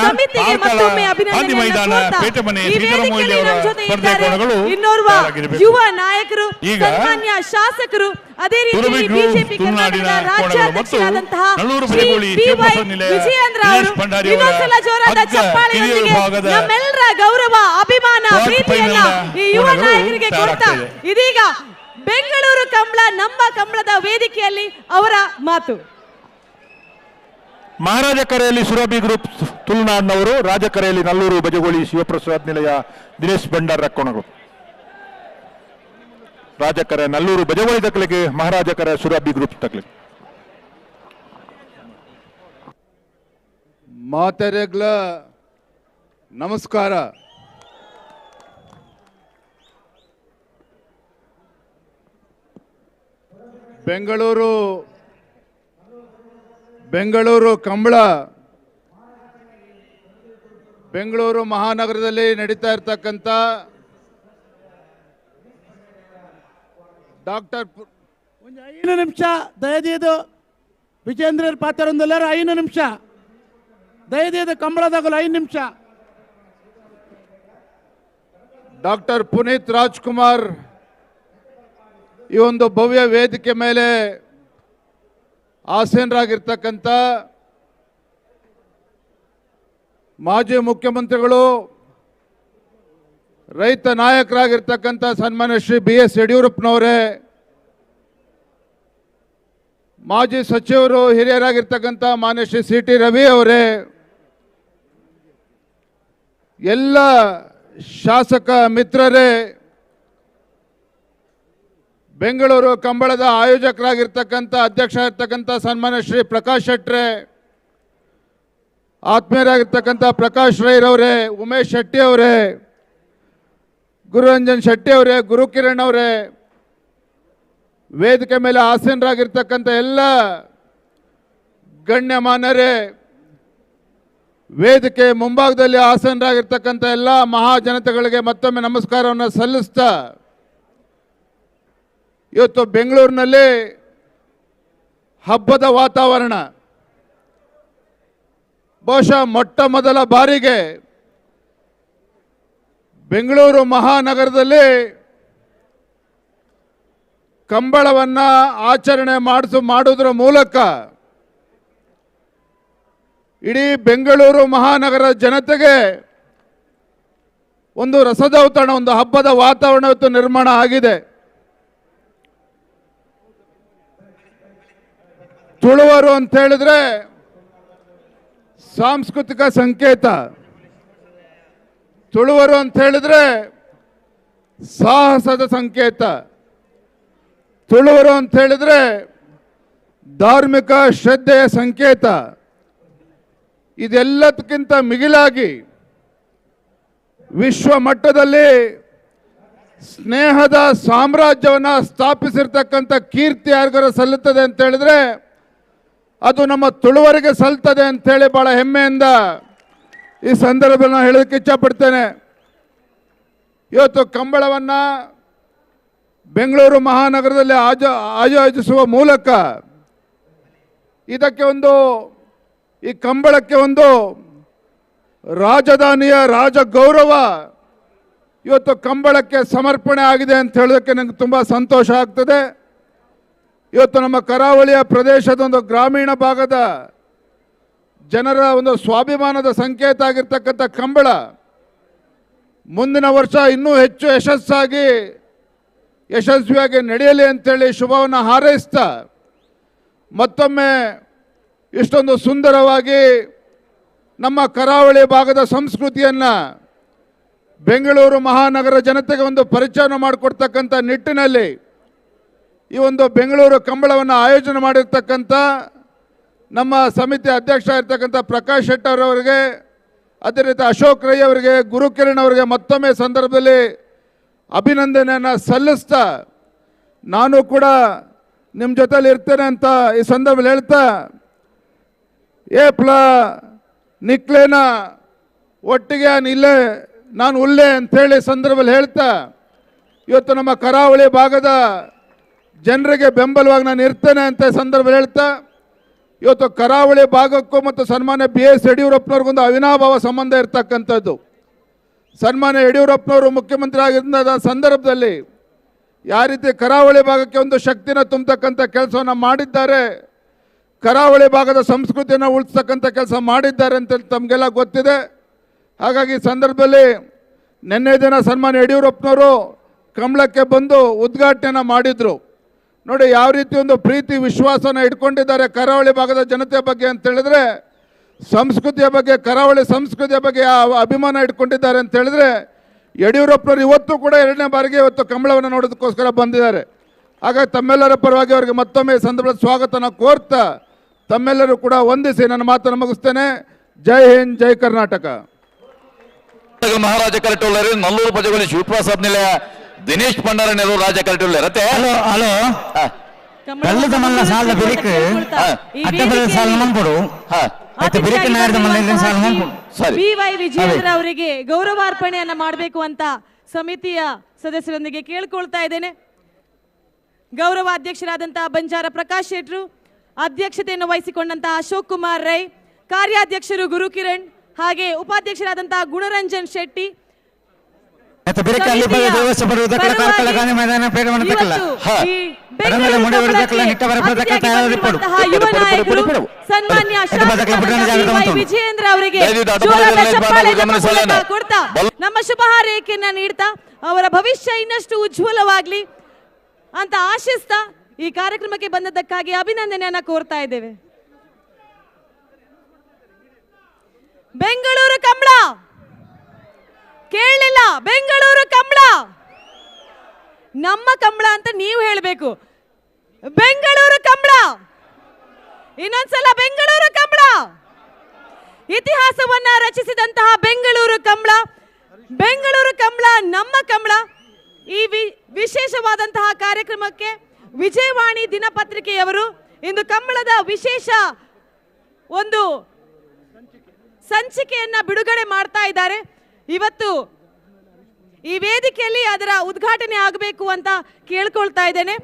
ಸಮಿತಿಗೆ ಮತ್ತೊಮ್ಮೆ ಅಭಿನಂದನೆಯನ್ನು ಕೋರ್ತಾ ಈ ವೇದಿಕೆಯಲ್ಲಿ ನಮ್ಮ ಜೊತೆ ಇದ್ದಾರೆ ಇನ್ನೋರ್ವ ಯುವ ನಾಯಕರು, ಸನ್ಮಾನ್ಯ ಶಾಸಕರು, ಅದೇ ರೀತಿ ಬಿಜೆಪಿ ಕರ್ನಾಟಕದ ರಾಜ್ಯಾಧ್ಯಕ್ಷರಾದಂತಹ ಶ್ರೀ ಬಿ.ವೈ. ವಿಜಯೇಂದ್ರ ಅವರು. ಇನ್ನೊಂದ್ಸಲ ಜೋರಾದ ಚಪ್ಪಾಳೆಯೊಂದಿಗೆ ನಮ್ಮೆಲ್ಲರ ಗೌರವ, ಅಭಿಮಾನ, ಪ್ರೀತಿಯನ್ನ ಈ ಯುವ ನಾಯಕರಿಗೆ ಕೊಡ್ತಾ ಇದೀಗ ಬೆಂಗಳೂರು ಕಂಬಳ ನಮ್ಮ ಕಂಬಳದ ವೇದಿಕೆಯಲ್ಲಿ ಅವರ ಮಾತು. ಮಹಾರಾಜ ಕರೆಯಲ್ಲಿ ಸುರಭಿ ಗ್ರೂಪ್ ತುಳುನಾಡಿನವರು, ರಾಜಕರೆಯಲ್ಲಿ ನಲ್ಲೂರು ಬಜಗೋಳಿ ಶಿವಪ್ರಸಾದ್ ನಿಲಯ ದಿನೇಶ್ ಭಂಡಾರ ಕೋಣಗಳು. ರಾಜಕರೆ ನಲ್ಲೂರು ಬಜಗೋಳಿ ತಕ್ಕಲಿಕ್ಕೆ, ಮಹಾರಾಜ ಕರೆ ಸುರಭಿ ಗ್ರೂಪ್ ತಕ್ಕಲಿಕ್ಕೆ. ಮಾತೆರೆಗ್ಲ ನಮಸ್ಕಾರ. ಬೆಂಗಳೂರು ಕಂಬಳ ಬೆಂಗಳೂರು ಮಹಾನಗರದಲ್ಲಿ ನಡೀತಾ ಇರ್ತಕ್ಕಂಥ ಡಾಕ್ಟರ್ 5 ನಿಮಿಷ ದಯದೀದು ವಿಜೇಂದ್ರ ಪಾತ್ರರೊಂದೆಲ್ಲರೂ 5 ನಿಮಿಷ ದಯದೀದು ಕಂಬಳದಾಗಲು 5 ನಿಮಿಷ. ಡಾಕ್ಟರ್ ಪುನೀತ್ ರಾಜ್ಕುಮಾರ್ ಈ ಒಂದು ಭವ್ಯ ವೇದಿಕೆ ಮೇಲೆ ಆಸೀನರಾಗಿರ್ತಕ್ಕಂಥ ಮಾಜಿ ಮುಖ್ಯಮಂತ್ರಿಗಳು, ರೈತ ನಾಯಕರಾಗಿರ್ತಕ್ಕಂಥ ಸನ್ಮಾನ್ಯ ಶ್ರೀ ಬಿ.ಎಸ್. ಯಡಿಯೂರಪ್ಪನವರೇ, ಮಾಜಿ ಸಚಿವರು ಹಿರಿಯರಾಗಿರ್ತಕ್ಕಂಥ ಮಾನ್ಯ ಶ್ರೀ ಸಿ.ಟಿ. ರವಿ ಅವರೇ, ಎಲ್ಲ ಶಾಸಕ ಮಿತ್ರರೇ, ಬೆಂಗಳೂರು ಕಂಬಳದ ಆಯೋಜಕರಾಗಿರ್ತಕ್ಕಂಥ ಅಧ್ಯಕ್ಷ ಇರ್ತಕ್ಕಂಥ ಸನ್ಮಾನ್ಯ ಶ್ರೀ ಪ್ರಕಾಶ್ ಶೆಟ್ರೆ, ಆತ್ಮೀಯರಾಗಿರ್ತಕ್ಕಂಥ ಪ್ರಕಾಶ್ ರೈರವರೇ, ಉಮೇಶ್ ಶೆಟ್ಟಿ ಅವರೇ, ಗುರುರಂಜನ್ ಶೆಟ್ಟಿ ಅವರೇ, ಗುರುಕಿರಣ್ ಅವರೇ, ವೇದಿಕೆ ಮೇಲೆ ಆಸೀನರಾಗಿರ್ತಕ್ಕಂಥ ಎಲ್ಲ ಗಣ್ಯಮಾನ್ಯರೇ, ವೇದಿಕೆ ಮುಂಭಾಗದಲ್ಲಿ ಆಸೀನರಾಗಿರ್ತಕ್ಕಂಥ ಎಲ್ಲ ಮಹಾಜನತೆಗಳಿಗೆ ಮತ್ತೊಮ್ಮೆ ನಮಸ್ಕಾರವನ್ನು ಸಲ್ಲಿಸ್ತಾ, ಇವತ್ತು ಬೆಂಗಳೂರಿನಲ್ಲಿ ಹಬ್ಬದ ವಾತಾವರಣ. ಬಹುಶಃ ಮೊಟ್ಟ ಮೊದಲ ಬಾರಿಗೆ ಬೆಂಗಳೂರು ಮಹಾನಗರದಲ್ಲಿ ಕಂಬಳವನ್ನು ಆಚರಣೆ ಮಾಡುವುದರ ಮೂಲಕ ಇಡೀ ಬೆಂಗಳೂರು ಮಹಾನಗರ ಜನತೆಗೆ ಒಂದು ರಸದೌತಣ, ಒಂದು ಹಬ್ಬದ ವಾತಾವರಣ ಇವತ್ತು ನಿರ್ಮಾಣ ಆಗಿದೆ. ತುಳುವರು ಅಂತ ಹೇಳಿದ್ರೆ ಸಾಂಸ್ಕೃತಿಕ ಸಂಕೇತ, ತುಳುವರು ಅಂತ ಹೇಳಿದ್ರೆ ಸಾಹಸದ ಸಂಕೇತ, ತುಳುವರು ಅಂತ ಹೇಳಿದ್ರೆ ಧಾರ್ಮಿಕ ಶ್ರದ್ಧೆಯ ಸಂಕೇತ. ಇದೆಲ್ಲದಕ್ಕಿಂತ ಮಿಗಿಲಾಗಿ ವಿಶ್ವ ಮಟ್ಟದಲ್ಲಿ ಸ್ನೇಹದ ಸಾಮ್ರಾಜ್ಯವನ್ನು ಸ್ಥಾಪಿಸಿರ್ತಕ್ಕಂಥ ಕೀರ್ತಿ ಯಾರಿಗಾರ ಸಲ್ಲುತ್ತದೆ ಅಂತ ಹೇಳಿದ್ರೆ ಅದು ನಮ್ಮ ತುಳುವರಿಗೆ ಸಲ್ತದೆ ಅಂತೇಳಿ ಭಾಳ ಹೆಮ್ಮೆಯಿಂದ ಈ ಸಂದರ್ಭದಲ್ಲಿ ನಾನು ಹೇಳೋದಕ್ಕೆ ಇಚ್ಛಪಡ್ತೇನೆ. ಇವತ್ತು ಕಂಬಳವನ್ನು ಬೆಂಗಳೂರು ಮಹಾನಗರದಲ್ಲಿ ಆಯೋಜಿಸುವ ಮೂಲಕ ಇದಕ್ಕೆ ಒಂದು, ಈ ಕಂಬಳಕ್ಕೆ ಒಂದು ರಾಜಧಾನಿಯ ರಾಜ ಗೌರವ ಇವತ್ತು ಕಂಬಳಕ್ಕೆ ಸಮರ್ಪಣೆ ಆಗಿದೆ ಅಂತ ಹೇಳೋದಕ್ಕೆ ನನಗೆ ತುಂಬ ಸಂತೋಷ ಆಗ್ತದೆ. ಇವತ್ತು ನಮ್ಮ ಕರಾವಳಿಯ ಪ್ರದೇಶದ ಒಂದು ಗ್ರಾಮೀಣ ಭಾಗದ ಜನರ ಒಂದು ಸ್ವಾಭಿಮಾನದ ಸಂಕೇತ ಆಗಿರ್ತಕ್ಕಂಥ ಕಂಬಳ ಮುಂದಿನ ವರ್ಷ ಇನ್ನೂ ಹೆಚ್ಚು ಯಶಸ್ವಿಯಾಗಿ ನಡೆಯಲಿ ಅಂತೇಳಿ ಶುಭವನ್ನು ಹಾರೈಸ್ತಾ ಮತ್ತೊಮ್ಮೆ ಇಷ್ಟೊಂದು ಸುಂದರವಾಗಿ ನಮ್ಮ ಕರಾವಳಿ ಭಾಗದ ಸಂಸ್ಕೃತಿಯನ್ನು ಬೆಂಗಳೂರು ಮಹಾನಗರ ಜನತೆಗೆ ಒಂದು ಪರಿಚಯನ ಮಾಡಿಕೊಡ್ತಕ್ಕಂಥ ನಿಟ್ಟಿನಲ್ಲಿ ಈ ಒಂದು ಬೆಂಗಳೂರು ಕಂಬಳವನ್ನು ಆಯೋಜನೆ ಮಾಡಿರ್ತಕ್ಕಂಥ ನಮ್ಮ ಸಮಿತಿ ಅಧ್ಯಕ್ಷ ಇರ್ತಕ್ಕಂಥ ಪ್ರಕಾಶ್ ಶೆಟ್ಟರ್ ಅವರಿಗೆ, ಅದೇ ರೀತಿ ಅಶೋಕ್ ರೈ ಅವರಿಗೆ, ಗುರುಕಿರಣ್ ಅವರಿಗೆ ಮತ್ತೊಮ್ಮೆ ಸಂದರ್ಭದಲ್ಲಿ ಅಭಿನಂದನೆಯನ್ನು ಸಲ್ಲಿಸ್ತಾ ನಾನು ಕೂಡ ನಿಮ್ಮ ಜೊತೆಲಿ ಇರ್ತೇನೆ ಅಂತ ಈ ಸಂದರ್ಭದಲ್ಲಿ ಹೇಳ್ತಾ ಏಪ್ಲ ನಿಕ್ಲೇನ ಒಟ್ಟಿಗೆ ನಿಲ್ಲೇ ನಾನು ಉಲ್ಲೆ ಅಂಥೇಳಿ ಸಂದರ್ಭದಲ್ಲಿ ಹೇಳ್ತಾ ಇವತ್ತು ನಮ್ಮ ಕರಾವಳಿ ಭಾಗದ ಜನರಿಗೆ ಬೆಂಬಲವಾಗಿ ನಾನು ಇರ್ತೇನೆ ಅಂತ ಸಂದರ್ಭದಲ್ಲಿ ಹೇಳ್ತಾ ಇವತ್ತು ಕರಾವಳಿ ಭಾಗಕ್ಕೂ ಮತ್ತು ಸನ್ಮಾನ್ಯ BS ಯಡಿಯೂರಪ್ಪನವ್ರಿಗೊಂದು ಅವಿನಾಭಾವ ಸಂಬಂಧ ಇರ್ತಕ್ಕಂಥದ್ದು. ಸನ್ಮಾನ್ಯ ಯಡಿಯೂರಪ್ಪನವರು ಮುಖ್ಯಮಂತ್ರಿ ಆಗಿದ್ದ ಸಂದರ್ಭದಲ್ಲಿ ಯಾವ ರೀತಿ ಕರಾವಳಿ ಭಾಗಕ್ಕೆ ಒಂದು ಶಕ್ತಿನ ತುಂಬತಕ್ಕಂಥ ಕೆಲಸವನ್ನು ಮಾಡಿದ್ದಾರೆ, ಕರಾವಳಿ ಭಾಗದ ಸಂಸ್ಕೃತಿಯನ್ನು ಉಳಿಸ್ತಕ್ಕಂಥ ಕೆಲಸ ಮಾಡಿದ್ದಾರೆ ಅಂತ ತಮಗೆಲ್ಲ ಗೊತ್ತಿದೆ. ಹಾಗಾಗಿ ಸಂದರ್ಭದಲ್ಲಿ ನಿನ್ನೆ ದಿನ ಸನ್ಮಾನ್ಯ ಯಡಿಯೂರಪ್ಪನವರು ಕಂಬಳಕ್ಕೆ ಬಂದು ಉದ್ಘಾಟನೆಯನ್ನು ಮಾಡಿದರು. ನೋಡಿ ಯಾವ ರೀತಿ ಒಂದು ಪ್ರೀತಿ ವಿಶ್ವಾಸನ ಇಟ್ಕೊಂಡಿದ್ದಾರೆ ಕರಾವಳಿ ಭಾಗದ ಜನತೆ ಬಗ್ಗೆ ಅಂತ ಹೇಳಿದ್ರೆ, ಸಂಸ್ಕೃತಿಯ ಬಗ್ಗೆ, ಕರಾವಳಿ ಸಂಸ್ಕೃತಿಯ ಬಗ್ಗೆ ಅಭಿಮಾನ ಇಟ್ಕೊಂಡಿದ್ದಾರೆ ಅಂತ ಹೇಳಿದ್ರೆ, ಯಡಿಯೂರಪ್ಪನವರು ಇವತ್ತು ಕೂಡ 2ನೇ ಬಾರಿಗೆ ಇವತ್ತು ಕಂಬಳವನ್ನು ನೋಡೋದಕ್ಕೋಸ್ಕರ ಬಂದಿದ್ದಾರೆ. ಹಾಗಾಗಿ ತಮ್ಮೆಲ್ಲರ ಪರವಾಗಿ ಅವರಿಗೆ ಮತ್ತೊಮ್ಮೆ ಸಂದರ್ಭದಲ್ಲಿ ಸ್ವಾಗತನ ಕೋರ್ತಾ ತಮ್ಮೆಲ್ಲರೂ ಕೂಡ ವಂದಿಸಿ ನನ್ನ ಮಾತನ್ನು ಮುಗಿಸ್ತೇನೆ. ಜೈ ಹಿಂದ್, ಜೈ ಕರ್ನಾಟಕ. ಮಹಾರಾಜ ಕರಟೋಲ್ಲರು ನಲ್ಲೂರು ಪಜಗೊಳಿ ಶಿವಪ್ರಸಾದ್ ನಿಲಯ ದಿನೇಶ್ ಭಂಡಾರ ನೆರವು ರಾಜ ಕರಟೋಲ್ಲರತೆ ಹಲೋ ಹಲೋ ಕಲ್ಲದ ಮಲ್ಲ ಸಾಲ ಬಿರಿಕ್ ಅಡ್ಡಬಲ ಸಾಲ ಮಂಕೊಡು ಮತ್ತೆ ಬಿರಿಕ್ ನಾರದ ಮಲ್ಲ ಸಾಲ ಮಂಕೊಡು. BY ವಿಜಯೇಂದ್ರ ಅವರಿಗೆ ಗೌರವಾರ್ಪಣೆಯನ್ನ ಮಾಡಬೇಕು ಅಂತ ಸಮಿತಿಯ ಸದಸ್ಯರೊಂದಿಗೆ ಕೇಳ್ಕೊಳ್ತಾ ಇದ್ದೇನೆ. ಗೌರವ ಅಧ್ಯಕ್ಷರಾದಂತಹ ಬಂಜಾರ ಪ್ರಕಾಶ್ ಶೆಟ್ರು, ಅಧ್ಯಕ್ಷತೆಯನ್ನು ವಹಿಸಿಕೊಂಡಂತಹ ಅಶೋಕ್ ಕುಮಾರ್ ರೈ, ಕಾರ್ಯಾಧ್ಯಕ್ಷರು ಗುರುಕಿರಣ್, ಹಾಗೆ ಉಪಾಧ್ಯಕ್ಷರಾದಂತಹ ಗುಣರಂಜನ್ ಶೆಟ್ಟಿ, ಸನ್ಮಾನ್ಯ ವಿಜಯೇಂದ್ರ ಅವರಿಗೆ ಕೊಡ್ತಾ ನಮ್ಮ ಶುಭ ಹಾರೈಕೆಯನ್ನ ನೀಡ್ತಾ ಅವರ ಭವಿಷ್ಯ ಇನ್ನಷ್ಟು ಉಜ್ವಲವಾಗ್ಲಿ ಅಂತ ಆಶಿಸ್ತಾ ಈ ಕಾರ್ಯಕ್ರಮಕ್ಕೆ ಬಂದದ್ದಕ್ಕಾಗಿ ಅಭಿನಂದನೆಯನ್ನ ಕೋರ್ತಾ ಇದ್ದೇವೆ. ಬೆಂಗಳೂರು ಕಂಬಳ ಕೇಳಲಿಲ್ಲ, ಬೆಂಗಳೂರು ಕಂಬಳ ನಮ್ಮ ಕಂಬಳ ಅಂತ ನೀವು ಹೇಳಬೇಕು. ಬೆಂಗಳೂರು ಕಂಬಳ, ಇನ್ನೊಂದ್ಸಲ ಬೆಂಗಳೂರು ಕಂಬಳ, ಇತಿಹಾಸವನ್ನ ರಚಿಸಿದಂತಹ ಬೆಂಗಳೂರು ಕಂಬಳ, ಬೆಂಗಳೂರು ಕಂಬಳ ನಮ್ಮ ಕಂಬಳ. ಈ ವಿಶೇಷವಾದಂತಹ ಕಾರ್ಯಕ್ರಮಕ್ಕೆ ವಿಜಯವಾಣಿ ದಿನಪತ್ರಿಕೆಯವರು ಇಂದು ಕಂಬಳದ ವಿಶೇಷ ಒಂದು ಸಂಚಿಕೆಯನ್ನ ಬಿಡುಗಡೆ ಮಾಡ್ತಾ ಇದ್ದಾರೆ. ಇವತ್ತು ಈ ವೇದಿಕೆಯಲ್ಲಿ ಅದರ ಉದ್ಘಾಟನೆ ಆಗಬೇಕು ಅಂತ ಕೇಳ್ಕೊಳ್ತಾ ಇದ್ದೇನೆ.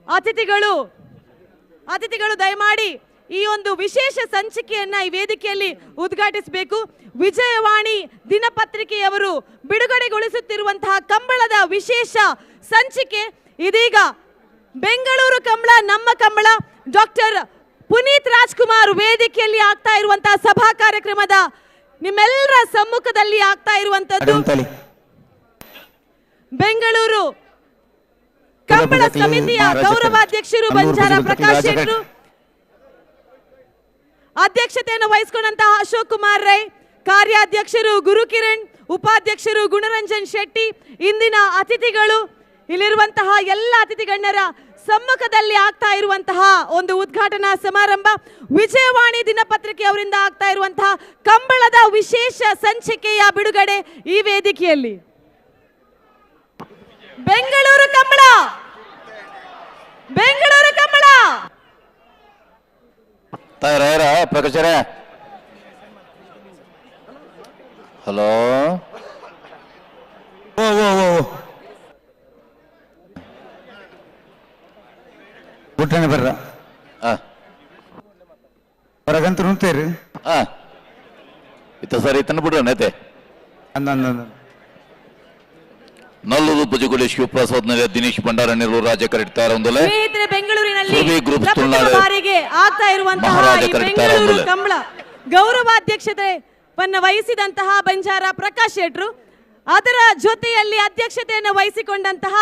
ಅತಿಥಿಗಳು ದಯಮಾಡಿ ಈ ಒಂದು ವಿಶೇಷ ಸಂಚಿಕೆಯನ್ನ ಈ ವೇದಿಕೆಯಲ್ಲಿ ಉದ್ಘಾಟಿಸಬೇಕು. ವಿಜಯವಾಣಿ ದಿನಪತ್ರಿಕೆಯವರು ಬಿಡುಗಡೆಗೊಳಿಸುತ್ತಿರುವಂತಹ ಕಂಬಳದ ವಿಶೇಷ ಸಂಚಿಕೆ ಇದೀಗ ಬೆಂಗಳೂರು ಕಂಬಳ ನಮ್ಮ ಕಂಬಳ. ಡಾಕ್ಟರ್ ಪುನೀತ್ ರಾಜ್ಕುಮಾರ್ ವೇದಿಕೆಯಲ್ಲಿ ಆಗ್ತಾ ಇರುವಂತಹ ಸಭಾ ಕಾರ್ಯಕ್ರಮದ ನಿಮ್ಮೆಲ್ಲರ ಸಮ್ಮುಖದಲ್ಲಿ ಆಗ್ತಾ ಇರುವಂತದ್ದು ಬೆಂಗಳೂರು ಕಂಬಳ ಸಮಿತಿಯ ಗೌರವಾಧ್ಯಕ್ಷರು ಬಂಜಾರ ಪ್ರಕಾಶ್ ಶೆಟ್ರು, ಅಧ್ಯಕ್ಷತೆಯನ್ನು ವಹಿಸಿಕೊಂಡಂತಹ ಅಶೋಕ್ ಕುಮಾರ್ ರೈ, ಕಾರ್ಯಾಧ್ಯಕ್ಷರು ಗುರುಕಿರಣ್, ಉಪಾಧ್ಯಕ್ಷರು ಗುಣರಂಜನ್ ಶೆಟ್ಟಿ, ಇಂದಿನ ಅತಿಥಿಗಳು, ಇಲ್ಲಿರುವಂತಹ ಎಲ್ಲ ಅತಿಥಿ ಗಣ್ಯರ ಸಮ್ಮುಖದಲ್ಲಿ ಆಗ್ತಾ ಇರುವಂತಹ ಒಂದು ಉದ್ಘಾಟನಾ ಸಮಾರಂಭ. ವಿಜಯವಾಣಿ ದಿನಪತ್ರಿಕೆ ಅವರಿಂದ ಆಗ್ತಾ ಇರುವಂತಹ ಕಂಬಳದ ವಿಶೇಷ ಸಂಚಿಕೆಯ ಬಿಡುಗಡೆ ಈ ವೇದಿಕೆಯಲ್ಲಿ. ಬೆಂಗಳೂರು ಕಂಬಳ, ಬೆಂಗಳೂರು ಕಂಬಳ. ಪ್ರಕಾಶರ ಹಲೋ ಬುಟ್ಟನೆ ಬರ್ರ ಹೊರಗಂತ ನುಂತೇರಿ ಇತ್ತ ಸರಿ ಇತ್ತನ ಬಿಡ್ರ ನೇತೆ ಅಂದ ನಲ್ಲೂರು ಪುಜಗುಳಿ ಶಿವಪ್ರಸಾದ್ ನಲೆ ದಿನೇಶ್ ಭಂಡಾರ ನೆರವು ರಾಜ ಕರೆಡ್ತಾರೆ ಒಂದಲೆ ಬೆಂಗಳೂರಿನಲ್ಲಿ ಬಾರಿಗೆ ಆಗ್ತಾ ಇರುವಂತಹ ಈ ಬೆಂಗಳೂರು ಕಂಬಳ ಗೌರವಾಧ್ಯಕ್ಷತೆಯನ್ನು ವಹಿಸಿದಂತಹ ಬಂಜಾರ ಪ್ರಕಾಶ್ ಶೆಟ್ರು, ಅದರ ಜೊತೆಯಲ್ಲಿ ಅಧ್ಯಕ್ಷತೆಯನ್ನು ವಹಿಸಿಕೊಂಡಂತಹ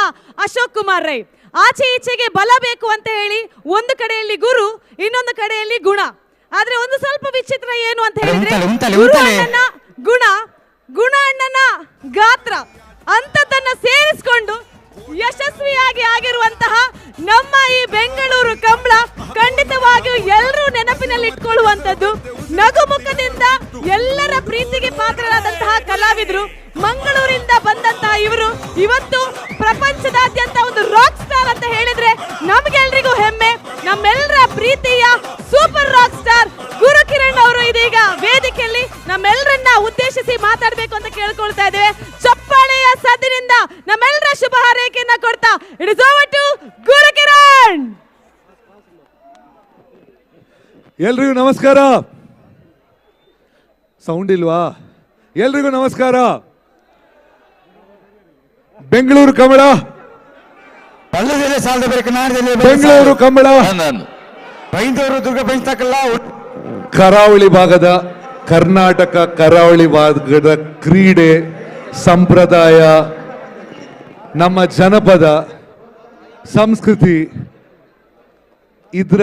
ಅಶೋಕ್ ಕುಮಾರ್ ರೈ. ಆಚೆ ಈಚೆಗೆ ಬಲ ಬೇಕು ಅಂತ ಹೇಳಿ ಒಂದು ಕಡೆಯಲ್ಲಿ ಗುರು, ಇನ್ನೊಂದು ಕಡೆಯಲ್ಲಿ ಗುಣ. ಆದ್ರೆ ಒಂದು ಸ್ವಲ್ಪ ವಿಚಿತ್ರ ಏನು ಅಂತ ಹೇಳಿದ್ರೆ ಗುರು ಅಣ್ಣನ ಗುಣ ಅಣ್ಣನ ಗಾತ್ರ ಅಂತದನ್ನ ಸೇರಿಸಿಕೊಂಡು ಯಶಸ್ವಿಯಾಗಿ ಆಗಿರುವಂತಹ ನಮ್ಮ ಈ ಬೆಂಗಳೂರು ಕಂಬಳ ಖಂಡಿತವಾಗಿಯೂ ಎಲ್ಲರೂ ನೆನಪಿನಲ್ಲಿ ಇಟ್ಕೊಳ್ಳುವಂತದ್ದು. ನಗುಮುಖದಿಂದ ಎಲ್ಲರ ಪ್ರೀತಿಗೆ ಪಾತ್ರರಾದಂತಹ ಕಲಾವಿದರು, ಮಂಗಳೂರಿಂದ ಬಂದಂತಹ ಇವರು ಇವತ್ತು ಪ್ರಪಂಚದಾದ್ಯಂತ ಒಂದು ರಾಕ್ ಸ್ಟಾರ್ ಅಂತ ಹೇಳಿದ್ರೆ ನಮ್ಗೆಲ್ರಿಗೂ ಹೆಮ್ಮೆ. ನಮ್ಮೆಲ್ಲರ ಪ್ರೀತಿಯ ಸೂಪರ್ ರಾಕ್ ಸ್ಟಾರ್ ಗುರುಕಿರಣ್ ಅವರು ಇದೀಗ ವೇದಿಕೆಯಲ್ಲಿ ನಮ್ಮೆಲ್ಲರನ್ನ ಉದ್ದೇಶಿಸಿ ಮಾತಾಡಬೇಕು ಅಂತ ಕೇಳ್ಕೊಳ್ತಾ ಇದ್ದೇವೆ. ಚಪ್ಪಾಳೆಯ ಸದ್ದಿನಿಂದ ನಮ್ಮೆಲ್ಲರ ಶುಭ ಹಾರೈಕೆಯನ್ನ ಕೊಡ್ತಾ it is over to Gurukiran. ಎಲ್ರಿಗೂ ನಮಸ್ಕಾರ. ಸೌಂಡ್ ಇಲ್ವಾ? ಎಲ್ರಿಗೂ ನಮಸ್ಕಾರ. ಬೆಂಗಳೂರು ಕಮಲ, ಬೆಂಗಳೂರು ಕಮಲ, ಕರಾವಳಿ ಭಾಗದ ಕರ್ನಾಟಕ ಕರಾವಳಿ ಭಾಗದ ಕ್ರೀಡೆ, ಸಂಪ್ರದಾಯ, ನಮ್ಮ ಜನಪದ ಸಂಸ್ಕೃತಿ, ಇದು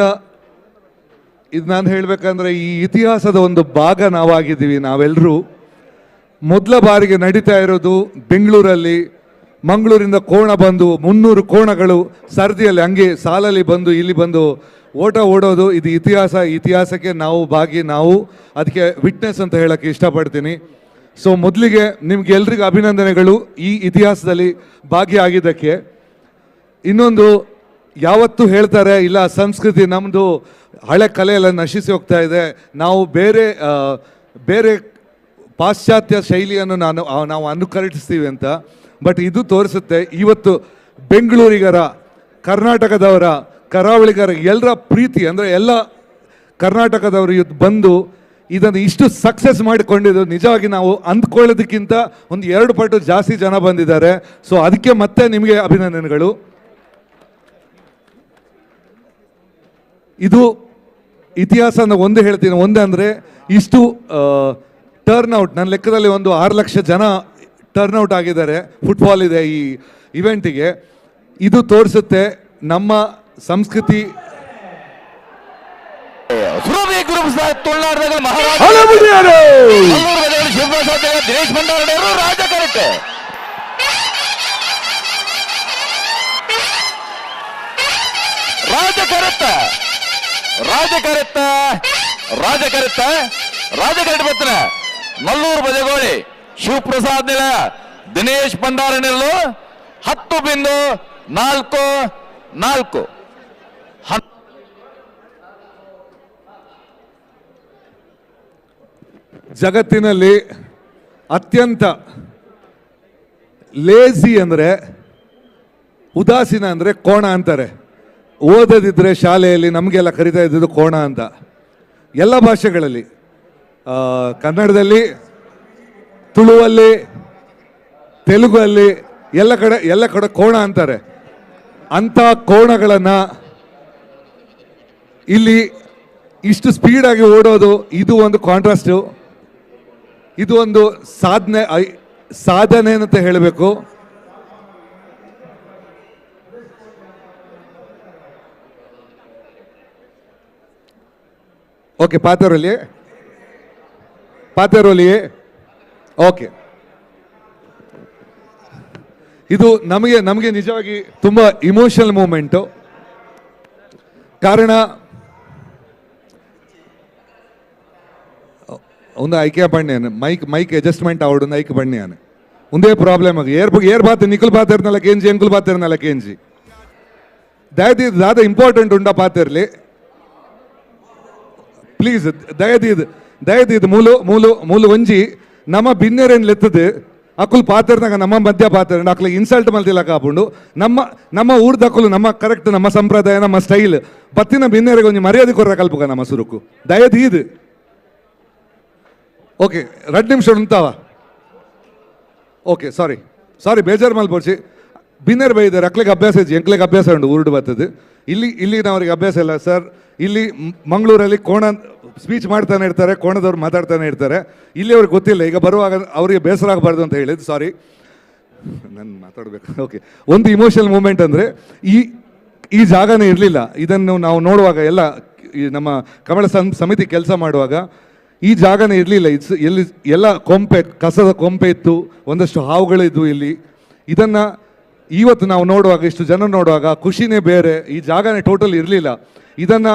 ನಾನು ಹೇಳ್ಬೇಕಂದ್ರೆ ಈ ಇತಿಹಾಸದ ಒಂದು ಭಾಗ ನಾವಾಗಿದ್ದೀವಿ ನಾವೆಲ್ಲರೂ. ಮೊದಲ ಬಾರಿಗೆ ನಡೀತಾ ಇರೋದು ಬೆಂಗಳೂರಲ್ಲಿ. ಮಂಗಳೂರಿಂದ ಕೋಣ ಬಂದು 300 ಕೋಣಗಳು ಸರ್ದಿಯಲ್ಲಿ ಹಂಗೆ ಸಾಲಲ್ಲಿ ಬಂದು ಇಲ್ಲಿ ಬಂದು ಓಡೋದು. ಇದು ಇತಿಹಾಸಕ್ಕೆ ನಾವು ಅದಕ್ಕೆ ವಿಟ್ನೆಸ್ ಅಂತ ಹೇಳಕ್ಕೆ ಇಷ್ಟಪಡ್ತೀನಿ. ಸೊ ಮೊದಲಿಗೆ ನಿಮ್ಗೆ ಎಲ್ರಿಗೂ ಅಭಿನಂದನೆಗಳು ಈ ಇತಿಹಾಸದಲ್ಲಿ ಭಾಗಿಯಾಗಿದ್ದಕ್ಕೆ. ಇನ್ನೊಂದು, ಯಾವತ್ತೂ ಹೇಳ್ತಾರೆ ಇಲ್ಲ ಸಂಸ್ಕೃತಿ ನಮ್ಮದು ಹಳೆ ಕಲೆ ಎಲ್ಲ ನಶಿಸಿ ಹೋಗ್ತಾ ಇದೆ, ನಾವು ಬೇರೆ ಪಾಶ್ಚಾತ್ಯ ಶೈಲಿಯನ್ನು ನಾವು ಅನುಕರಿಸ್ತೀವಿ ಅಂತ. ಬಟ್ ಇದು ತೋರಿಸುತ್ತೆ ಇವತ್ತು ಬೆಂಗಳೂರಿಗರ, ಕರ್ನಾಟಕದವರ, ಕರಾವಳಿಗರ ಎಲ್ಲರ ಪ್ರೀತಿ, ಅಂದರೆ ಎಲ್ಲ ಕರ್ನಾಟಕದವರು ಇವತ್ತು ಬಂದು ಇದನ್ನು ಇಷ್ಟು ಸಕ್ಸಸ್ ಮಾಡಿಕೊಂಡಿದ್ದು ನಿಜವಾಗಿ ನಾವು ಅಂದ್ಕೊಳ್ಳೋದಕ್ಕಿಂತ ಒಂದು 2 ಪಟ್ಟು ಜಾಸ್ತಿ ಜನ ಬಂದಿದ್ದಾರೆ. ಸೊ ಅದಕ್ಕೆ ಮತ್ತೆ ನಿಮಗೆ ಅಭಿನಂದನೆಗಳು. ಇದು ಇತಿಹಾಸ ಒಂದು ಹೇಳ್ತೀನಿ. ಒಂದಂದರೆ ಇಷ್ಟು ಟರ್ನ್ಔಟ್, ನನ್ನ ಲೆಕ್ಕದಲ್ಲಿ ಒಂದು 6 ಲಕ್ಷ ಜನ ಟರ್ನ್ಔಟ್ ಆಗಿದ್ದಾರೆ. ಫುಟ್ಬಾಲ್ ಇದೆ ಈ ಇವೆಂಟಿಗೆ. ಇದು ತೋರಿಸುತ್ತೆ ನಮ್ಮ ಸಂಸ್ಕೃತಿ. ದಿನೇಶ್ ಭಂಡಾರಡವರು ರಾಜಕರತೆ ಬತ್ತನ ನಲ್ಲೂರು ಬಜಗೋಳಿ ಶಿವಪ್ರಸಾದ್ ನಿಲಯ ದಿನೇಶ್ ಭಂಡಾರನೆಲ್ಲು 10.44 ಜಗತ್ತಿನಲ್ಲಿ ಅತ್ಯಂತ ಲೇಜಿ ಅಂದರೆ, ಉದಾಸೀನ ಅಂದರೆ ಕೋಣ ಅಂತಾರೆ. ಓದದಿದ್ದರೆ ಶಾಲೆಯಲ್ಲಿ ನಮಗೆಲ್ಲ ಕರಿತಾ ಇದ್ದಿದ್ದು ಕೋಣ ಅಂತ. ಎಲ್ಲ ಭಾಷೆಗಳಲ್ಲಿ, ಕನ್ನಡದಲ್ಲಿ, ತುಳುವಲ್ಲಿ, ತೆಲುಗಲ್ಲಿ ಎಲ್ಲ ಕಡೆ ಕೋಣ ಅಂತಾರೆ. ಅಂಥ ಕೋಣಗಳನ್ನು ಇಲ್ಲಿ ಇಷ್ಟು ಸ್ಪೀಡಾಗಿ ಓಡೋದು, ಇದು ಒಂದು ಕಾಂಟ್ರಾಸ್ಟು, ಇದು ಒಂದು ಸಾಧನೆ ಅಂತ ಹೇಳಬೇಕು. ಓಕೆ, ಪಾತೆರೋಲಿಯೇ ಓಕೆ. ಇದು ನಮಗೆ ನಿಜವಾಗಿ ತುಂಬ ಇಮೋಷನಲ್ ಮೂಮೆಂಟು. ಕಾರಣ ಒಂದು ಐಕ್ಯ ಪಣ್ಣೇನು ಮೈಕ್ ಅಡ್ಜಸ್ಟ್ಮೆಂಟ್ ಆವಡು ಐಕ್ಯ ಪಣ್ಣೇನು ಒಂದೇ ಪ್ರಾಬ್ಲಮ್ ಆಗಿ ಏರ್ ಬಾತ್ ನಿಖಲ್ ಪಾತಿರ್ನಲ್ಲ ಕೇಂಜಿ ಎಂಕುಲ್ ಪಾತಿರ್ನಲ್ಲ ಕೇಂಜಿ ದಾದ ಇಂಪಾರ್ಟೆಂಟ್ ಉಂಡ ಪಾತಿರ್ಲಿ ಪ್ಲೀಸ್ ದಯದೀದ್ ಮೂಲು ಒಂಜಿ ನಮ್ಮ ಬಿನ್ನೆರೇನು ಲೆತ್ತದು ಅಕ್ಕುಲ್ ಪಾತಿರ್ನಾಗ ನಮ್ಮ ಮಧ್ಯ ಪಾತಿರ್ ಅಕ್ಕಲ ಇನ್ಸಲ್ಟ್ ಮಲ್ತಿಲ್ಲ ಕಾಪುಂಡು ನಮ್ಮ ಊರ್ದಕ್ಕಲು ನಮ್ಮ ಕರೆಕ್ಟ್ ನಮ್ಮ ಸಂಪ್ರದಾಯ ನಮ್ಮ ಸ್ಟೈಲ್ ಪತ್ತಿನ ಬಿನ್ನೆರೆಗೆ ಒಂಜಿ ಮರ್ಯಾದೆ ಕೊರ್ರ ಕಲ್ಪಕ ನಮ್ಮ ಸುರುಕು ದಯದೀದ್ ಓಕೆ 2 ನಿಮಿಷ ಉಂತಾವ ಓಕೆ ಸಾರಿ ಬೇಜಾರು ಮಲ್ಪೋರ್ಸಿ ಬಿನ್ನರ್ ಬೈದಾರೆ ಅಕ್ಲೆಗೆ ಅಭ್ಯಾಸ ಇದ್ದು ಎಂಕ್ಲೆಗೆ ಅಭ್ಯಾಸ ಉಂಟು ಉರುಡು ಬರ್ತದೆ. ಇಲ್ಲಿನವ್ರಿಗೆ ಅಭ್ಯಾಸ ಇಲ್ಲ ಸರ್. ಇಲ್ಲಿ ಮಂಗಳೂರಲ್ಲಿ ಕೋಣ ಸ್ಪೀಚ್ ಮಾಡ್ತಾನೆ ಇರ್ತಾರೆ, ಕೋಣದವ್ರು ಮಾತಾಡ್ತಾನೆ ಇರ್ತಾರೆ. ಇಲ್ಲಿ ಅವ್ರಿಗೆ ಗೊತ್ತಿಲ್ಲ. ಈಗ ಬರುವಾಗ ಅವರಿಗೆ ಬೇಸರ ಆಗಬಾರ್ದು ಅಂತ ಹೇಳಿದ್ದು, ಸಾರಿ ನಾನು ಮಾತಾಡಬೇಕು. ಓಕೆ, ಒಂದು ಇಮೋಷನಲ್ ಮೂಮೆಂಟ್ ಅಂದರೆ ಈ ಜಾಗನೇ ಇರಲಿಲ್ಲ. ಇದನ್ನು ನಾವು ನೋಡುವಾಗ ಎಲ್ಲ ಈ ನಮ್ಮ ಕಮಲ ಸಮಿತಿ ಕೆಲಸ ಮಾಡುವಾಗ ಈ ಜಾಗನೇ ಇರಲಿಲ್ಲ. ಎಲ್ಲಿ ಎಲ್ಲ ಕೊಂಪೆ, ಕಸದ ಕೊಂಪೆ ಇತ್ತು, ಒಂದಷ್ಟು ಹಾವುಗಳಿದ್ವು ಇಲ್ಲಿ. ಇದನ್ನು ಇವತ್ತು ನಾವು ನೋಡುವಾಗ, ಇಷ್ಟು ಜನ ನೋಡುವಾಗ ಖುಷಿನೇ ಬೇರೆ. ಈ ಜಾಗನೇ ಟೋಟಲ್ ಇರಲಿಲ್ಲ. ಇದನ್ನು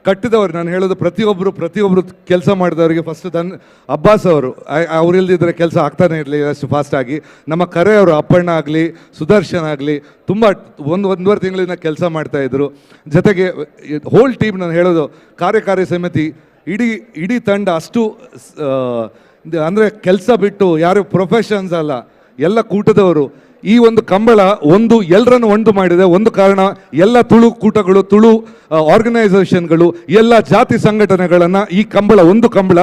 ಕಟ್ಟಿದವರು, ನಾನು ಹೇಳೋದು ಪ್ರತಿಯೊಬ್ಬರು ಕೆಲಸ ಮಾಡಿದವರಿಗೆ ಫಸ್ಟ್ ಅಬ್ಬಾಸ್ ಅವ್ರು ಇಲ್ದಿದ್ರೆ ಕೆಲಸ ಆಗ್ತಾನೆ ಇರಲಿಲ್ಲ ಅಷ್ಟು ಫಾಸ್ಟಾಗಿ. ನಮ್ಮ ಕರೆಯವರು ಅಪ್ಪಣ್ಣ ಆಗಲಿ, ಸುದರ್ಶನ್ ಆಗಲಿ ತುಂಬ ಒಂದೂವರೆ ತಿಂಗಳಿಂದ ಕೆಲಸ ಮಾಡ್ತಾಯಿದ್ರು. ಜೊತೆಗೆ ಹೋಲ್ ಟೀಮ್, ನಾನು ಹೇಳೋದು ಕಾರ್ಯಕಾರಿ ಸಮಿತಿ, ಇಡೀ ತಂಡ ಅಷ್ಟು ಅಂದರೆ ಕೆಲಸ ಬಿಟ್ಟು, ಯಾರು ಪ್ರೊಫೆಷನ್ಸ್ ಅಲ್ಲ, ಎಲ್ಲ ಕೂಟದವರು. ಈ ಒಂದು ಕಂಬಳ ಎಲ್ಲರನ್ನು ಒಂದು ಮಾಡಿದೆ. ಒಂದು ಕಾರಣ, ಎಲ್ಲ ತುಳು ಕೂಟಗಳು, ತುಳು ಆರ್ಗನೈಸೇಷನ್ಗಳು, ಎಲ್ಲ ಜಾತಿ ಸಂಘಟನೆಗಳನ್ನು ಈ ಒಂದು ಕಂಬಳ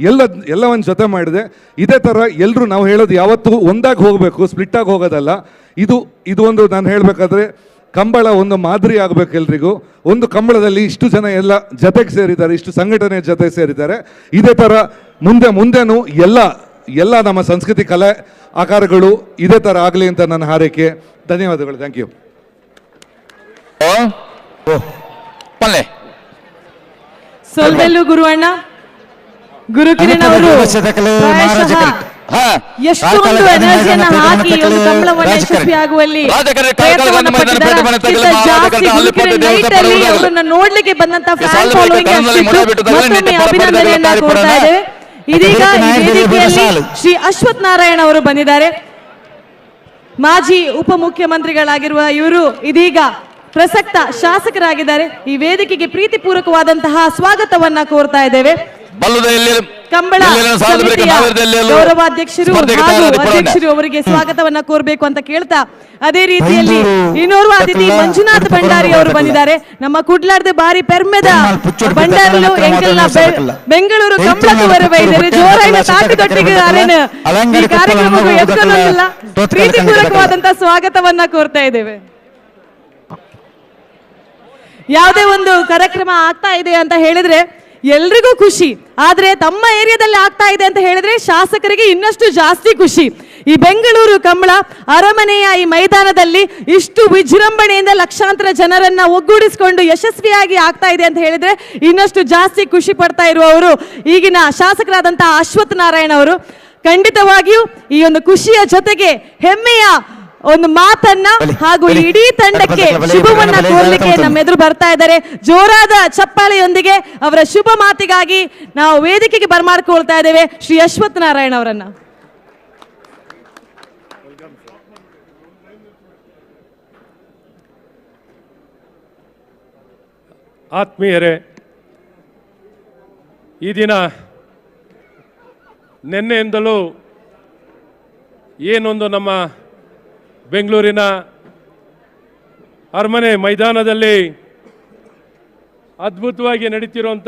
ಎಲ್ಲವನ್ನು ಜೊತೆ ಮಾಡಿದೆ. ಇದೇ ಥರ ಎಲ್ಲರೂ ನಾವು ಹೇಳೋದು ಯಾವತ್ತೂ ಒಂದಾಗಿ ಹೋಗಬೇಕು, ಸ್ಪ್ಲಿಟ್ಟಾಗಿ ಹೋಗೋದಲ್ಲ. ಇದು ಒಂದು ನಾನು ಹೇಳಬೇಕಾದ್ರೆ ಕಂಬಳ ಒಂದು ಮಾದರಿ ಆಗಬೇಕು ಎಲ್ರಿಗೂ. ಒಂದು ಕಂಬಳದಲ್ಲಿ ಇಷ್ಟು ಜನ ಎಲ್ಲ ಜೊತೆಗೆ ಸೇರಿದ್ದಾರೆ, ಇಷ್ಟು ಸಂಘಟನೆ ಜೊತೆ ಸೇರಿದ್ದಾರೆ. ಇದೇ ಥರ ಮುಂದೆನೂ ಎಲ್ಲ ನಮ್ಮ ಸಂಸ್ಕೃತಿ ಕಲೆ ಆಕಾರಗಳು ಇದೇ ಥರ ಆಗಲಿ ಅಂತ ನನ್ನ ಹಾರೈಕೆ. ಧನ್ಯವಾದಗಳು. Thank you. ಸೋಲ್ಬೆಲ್ಲು ಗುರುವಣ್ಣ, ಗುರುಕಿರಣ್ ಅವರು ಎಷ್ಟೊಂದು ಎನರ್ಜಿಯನ್ನು ಹಾಕಿ ಒಂದು ಕಂಬಳವನ್ನು ಯಶಸ್ವಿಯಾಗುವಲ್ಲಿ ಪ್ರಯತ್ನವನ್ನು ಪಟ್ಟಿದ್ದಾರೆ. ಜಾಸ್ತಿ ಗುರುಕಿರಣ್ ನೈಟ್ ಅಲ್ಲಿ ಅವರನ್ನ ನೋಡ್ಲಿಕ್ಕೆ ಬಂದಂತ ಫ್ಯಾನ್ ಫಾಲೋಯಿಂಗ್ ಅಷ್ಟಿತ್ತು. ಮತ್ತೊಮ್ಮೆ ಅಭಿನಂದನೆಯನ್ನ ಕೊಡ್ತಾ ಇದ್ದೇವೆ. ಇದೀಗ ಈ ವೇದಿಕೆಯಲ್ಲಿ ಶ್ರೀ ಅಶ್ವಥ್ ನಾರಾಯಣ್ ಅವರು ಬಂದಿದ್ದಾರೆ. ಮಾಜಿ ಉಪಮುಖ್ಯಮಂತ್ರಿಗಳಾಗಿರುವ ಇವರು ಇದೀಗ ಪ್ರಸಕ್ತ ಶಾಸಕರಾಗಿದ್ದಾರೆ. ಈ ವೇದಿಕೆಗೆ ಪ್ರೀತಿಪೂರ್ವಕವಾದಂತಹ ಸ್ವಾಗತವನ್ನ ಕೋರ್ತಾ ಇದ್ದೇವೆ. ಕಂಬಳ ಸಮಿತಿಯ ಗೌರವಾಧ್ಯಕ್ಷರು ಹಾಗೂ ಅಧ್ಯಕ್ಷರು ಅವರಿಗೆ ಸ್ವಾಗತವನ್ನ ಕೋರ್ಬೇಕು ಅಂತ ಕೇಳ್ತಾ, ಅದೇ ರೀತಿಯಲ್ಲಿ ಇನ್ನೋರ್ವ ಅತಿಥಿ ಮಂಜುನಾಥ್ ಭಂಡಾರಿ ಅವರು ಬಂದಿದ್ದಾರೆ. ನಮ್ಮ ಕುಡ್ಲಾರ್ದ ಬಾರಿ ಪೆರ್ಮೆದ ಭಂಡಾರಲು ಎಂಕಲ್ನ ಬೆಂಗಳೂರು ಕಂಬಳಕ್ಕೆ ಬರಬೈದರೆ ಜೋರಾಯಿನ ತಾಟುಗಟ್ಟಿಗೆ ಅರೇನು ಈ ಕಾರ್ಯಕ್ರಮಕ್ಕೂ ಎತ್ಕೊಳ್ಳೋದಿಲ್ಲ. ಪ್ರೀತಿಪೂರ್ವಕವಾದಂತಹ ಸ್ವಾಗತವನ್ನ ಕೋರ್ತಾ ಇದ್ದೇವೆ. ಯಾವುದೇ ಒಂದು ಕಾರ್ಯಕ್ರಮ ಆಗ್ತಾ ಇದೆ ಅಂತ ಹೇಳಿದ್ರೆ ಎಲ್ರಿಗೂ ಖುಷಿ, ಆದ್ರೆ ತಮ್ಮ ಏರಿಯಾದಲ್ಲಿ ಆಗ್ತಾ ಇದೆ ಅಂತ ಹೇಳಿದ್ರೆ ಶಾಸಕರಿಗೆ ಇನ್ನಷ್ಟು ಜಾಸ್ತಿ ಖುಷಿ. ಈ ಬೆಂಗಳೂರು ಕಂಬಳ ಅರಮನೆಯ ಈ ಮೈದಾನದಲ್ಲಿ ಇಷ್ಟು ವಿಜೃಂಭಣೆಯಿಂದ ಲಕ್ಷಾಂತರ ಜನರನ್ನ ಒಗ್ಗೂಡಿಸಿಕೊಂಡು ಯಶಸ್ವಿಯಾಗಿ ಆಗ್ತಾ ಇದೆ ಅಂತ ಹೇಳಿದ್ರೆ ಇನ್ನಷ್ಟು ಜಾಸ್ತಿ ಖುಷಿ ಪಡ್ತಾ ಇರುವವರು ಈಗಿನ ಶಾಸಕರಾದಂತಹ ಅಶ್ವಥ್ ನಾರಾಯಣ್ ಅವರು. ಖಂಡಿತವಾಗಿಯೂ ಈ ಒಂದು ಖುಷಿಯ ಜೊತೆಗೆ ಹೆಮ್ಮೆಯ ಒಂದು ಮಾತನ್ನ ಹಾಗೂ ಇಡೀ ತಂಡಕ್ಕೆ ಶುಭವನ್ನ ಕೋರ್ಲಿಕ್ಕೆ ನಮ್ಮ ಎದುರು ಬರ್ತಾ ಇದ್ದಾರೆ. ಜೋರಾದ ಚಪ್ಪಾಳೆಯೊಂದಿಗೆ ಅವರ ಶುಭ ಮಾತಿಗಾಗಿ ನಾವು ವೇದಿಕೆಗೆ ಬರಮಾಡ್ಕೊಳ್ತಾ ಇದ್ದೇವೆ ಶ್ರೀ ಅಶ್ವಥ್ ನಾರಾಯಣ್ ಅವರನ್ನ. ಆತ್ಮೀಯರೇ, ಈ ದಿನ ನಿನ್ನೆಯಿಂದಲೂ ಏನೊಂದು ನಮ್ಮ ಬೆಂಗಳೂರಿನ ಅರಮನೆ ಮೈದಾನದಲ್ಲಿ ಅದ್ಭುತವಾಗಿ ನಡೀತಿರುವಂಥ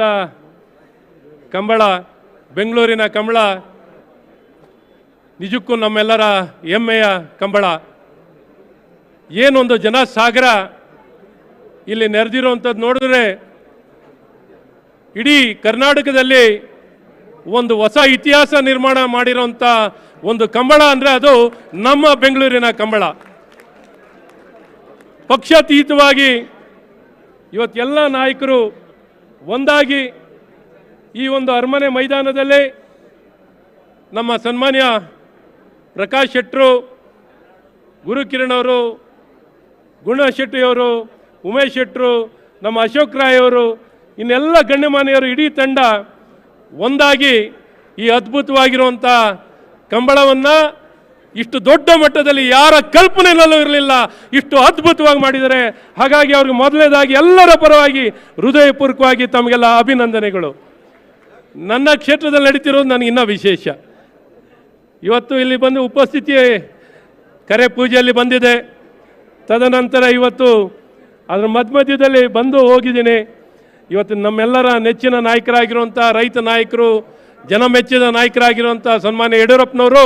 ಕಂಬಳ, ಬೆಂಗಳೂರಿನ ಕಂಬಳ ನಿಜಕ್ಕೂ ನಮ್ಮೆಲ್ಲರ ಹೆಮ್ಮೆಯ ಕಂಬಳ. ಏನೊಂದು ಜನಸಾಗರ ಇಲ್ಲಿ ನೆರೆದಿರುವಂಥದ್ದು ನೋಡಿದ್ರೆ ಇಡೀ ಕರ್ನಾಟಕದಲ್ಲಿ ಒಂದು ಹೊಸ ಇತಿಹಾಸ ನಿರ್ಮಾಣ ಮಾಡಿರೋಂಥ ಒಂದು ಕಂಬಳ ಅಂದರೆ ಅದು ನಮ್ಮ ಬೆಂಗಳೂರಿನ ಕಂಬಳ. ಪಕ್ಷಾತೀತವಾಗಿ ಇವತ್ತೆಲ್ಲ ನಾಯಕರು ಒಂದಾಗಿ ಈ ಒಂದು ಅರಮನೆ ಮೈದಾನದಲ್ಲಿ ನಮ್ಮ ಸನ್ಮಾನ್ಯ ಪ್ರಕಾಶ್ ಶೆಟ್ಟರು, ಗುರುಕಿರಣ್ ಅವರು, ಗುಣ ಶೆಟ್ಟಿಯವರು, ಉಮೇಶ್ ಶೆಟ್ಟರು, ನಮ್ಮ ಅಶೋಕ್ ರಾಯ್ ಅವರು, ಇನ್ನೆಲ್ಲ ಗಣ್ಯಮಾನ್ಯರು ಇಡೀ ತಂಡ ಒಂದಾಗಿ ಈ ಅದ್ಭುತವಾಗಿರುವಂಥ ಕಂಬಳವನ್ನು ಇಷ್ಟು ದೊಡ್ಡ ಮಟ್ಟದಲ್ಲಿ ಯಾರ ಕಲ್ಪನೆಯಲ್ಲೂ ಇರಲಿಲ್ಲ, ಇಷ್ಟು ಅದ್ಭುತವಾಗಿ ಮಾಡಿದ್ದಾರೆ. ಹಾಗಾಗಿ ಅವ್ರಿಗೆ ಮೊದಲನೇದಾಗಿ ಎಲ್ಲರ ಪರವಾಗಿ ಹೃದಯಪೂರ್ವಕವಾಗಿ ತಮಗೆಲ್ಲ ಅಭಿನಂದನೆಗಳು. ನನ್ನ ಕ್ಷೇತ್ರದಲ್ಲಿ ನಡೀತಿರೋದು ನನಗೆ ಇನ್ನೂ ವಿಶೇಷ. ಇವತ್ತು ಇಲ್ಲಿ ಬಂದು ಉಪಸ್ಥಿತಿ ಕರೆ ಪೂಜೆಯಲ್ಲಿ ಬಂದಿದೆ. ತದನಂತರ ಇವತ್ತು ಅದರ ಮಧ್ಯದಲ್ಲಿ ಬಂದು ಹೋಗಿದ್ದೀನಿ. ಇವತ್ತು ನಮ್ಮೆಲ್ಲರ ನೆಚ್ಚಿನ ನಾಯಕರಾಗಿರುವಂಥ ರೈತ ನಾಯಕರು, ಜನಮೆಚ್ಚಿದ ನಾಯಕರಾಗಿರುವಂಥ ಸನ್ಮಾನ್ಯ ಯಡಿಯೂರಪ್ಪನವರು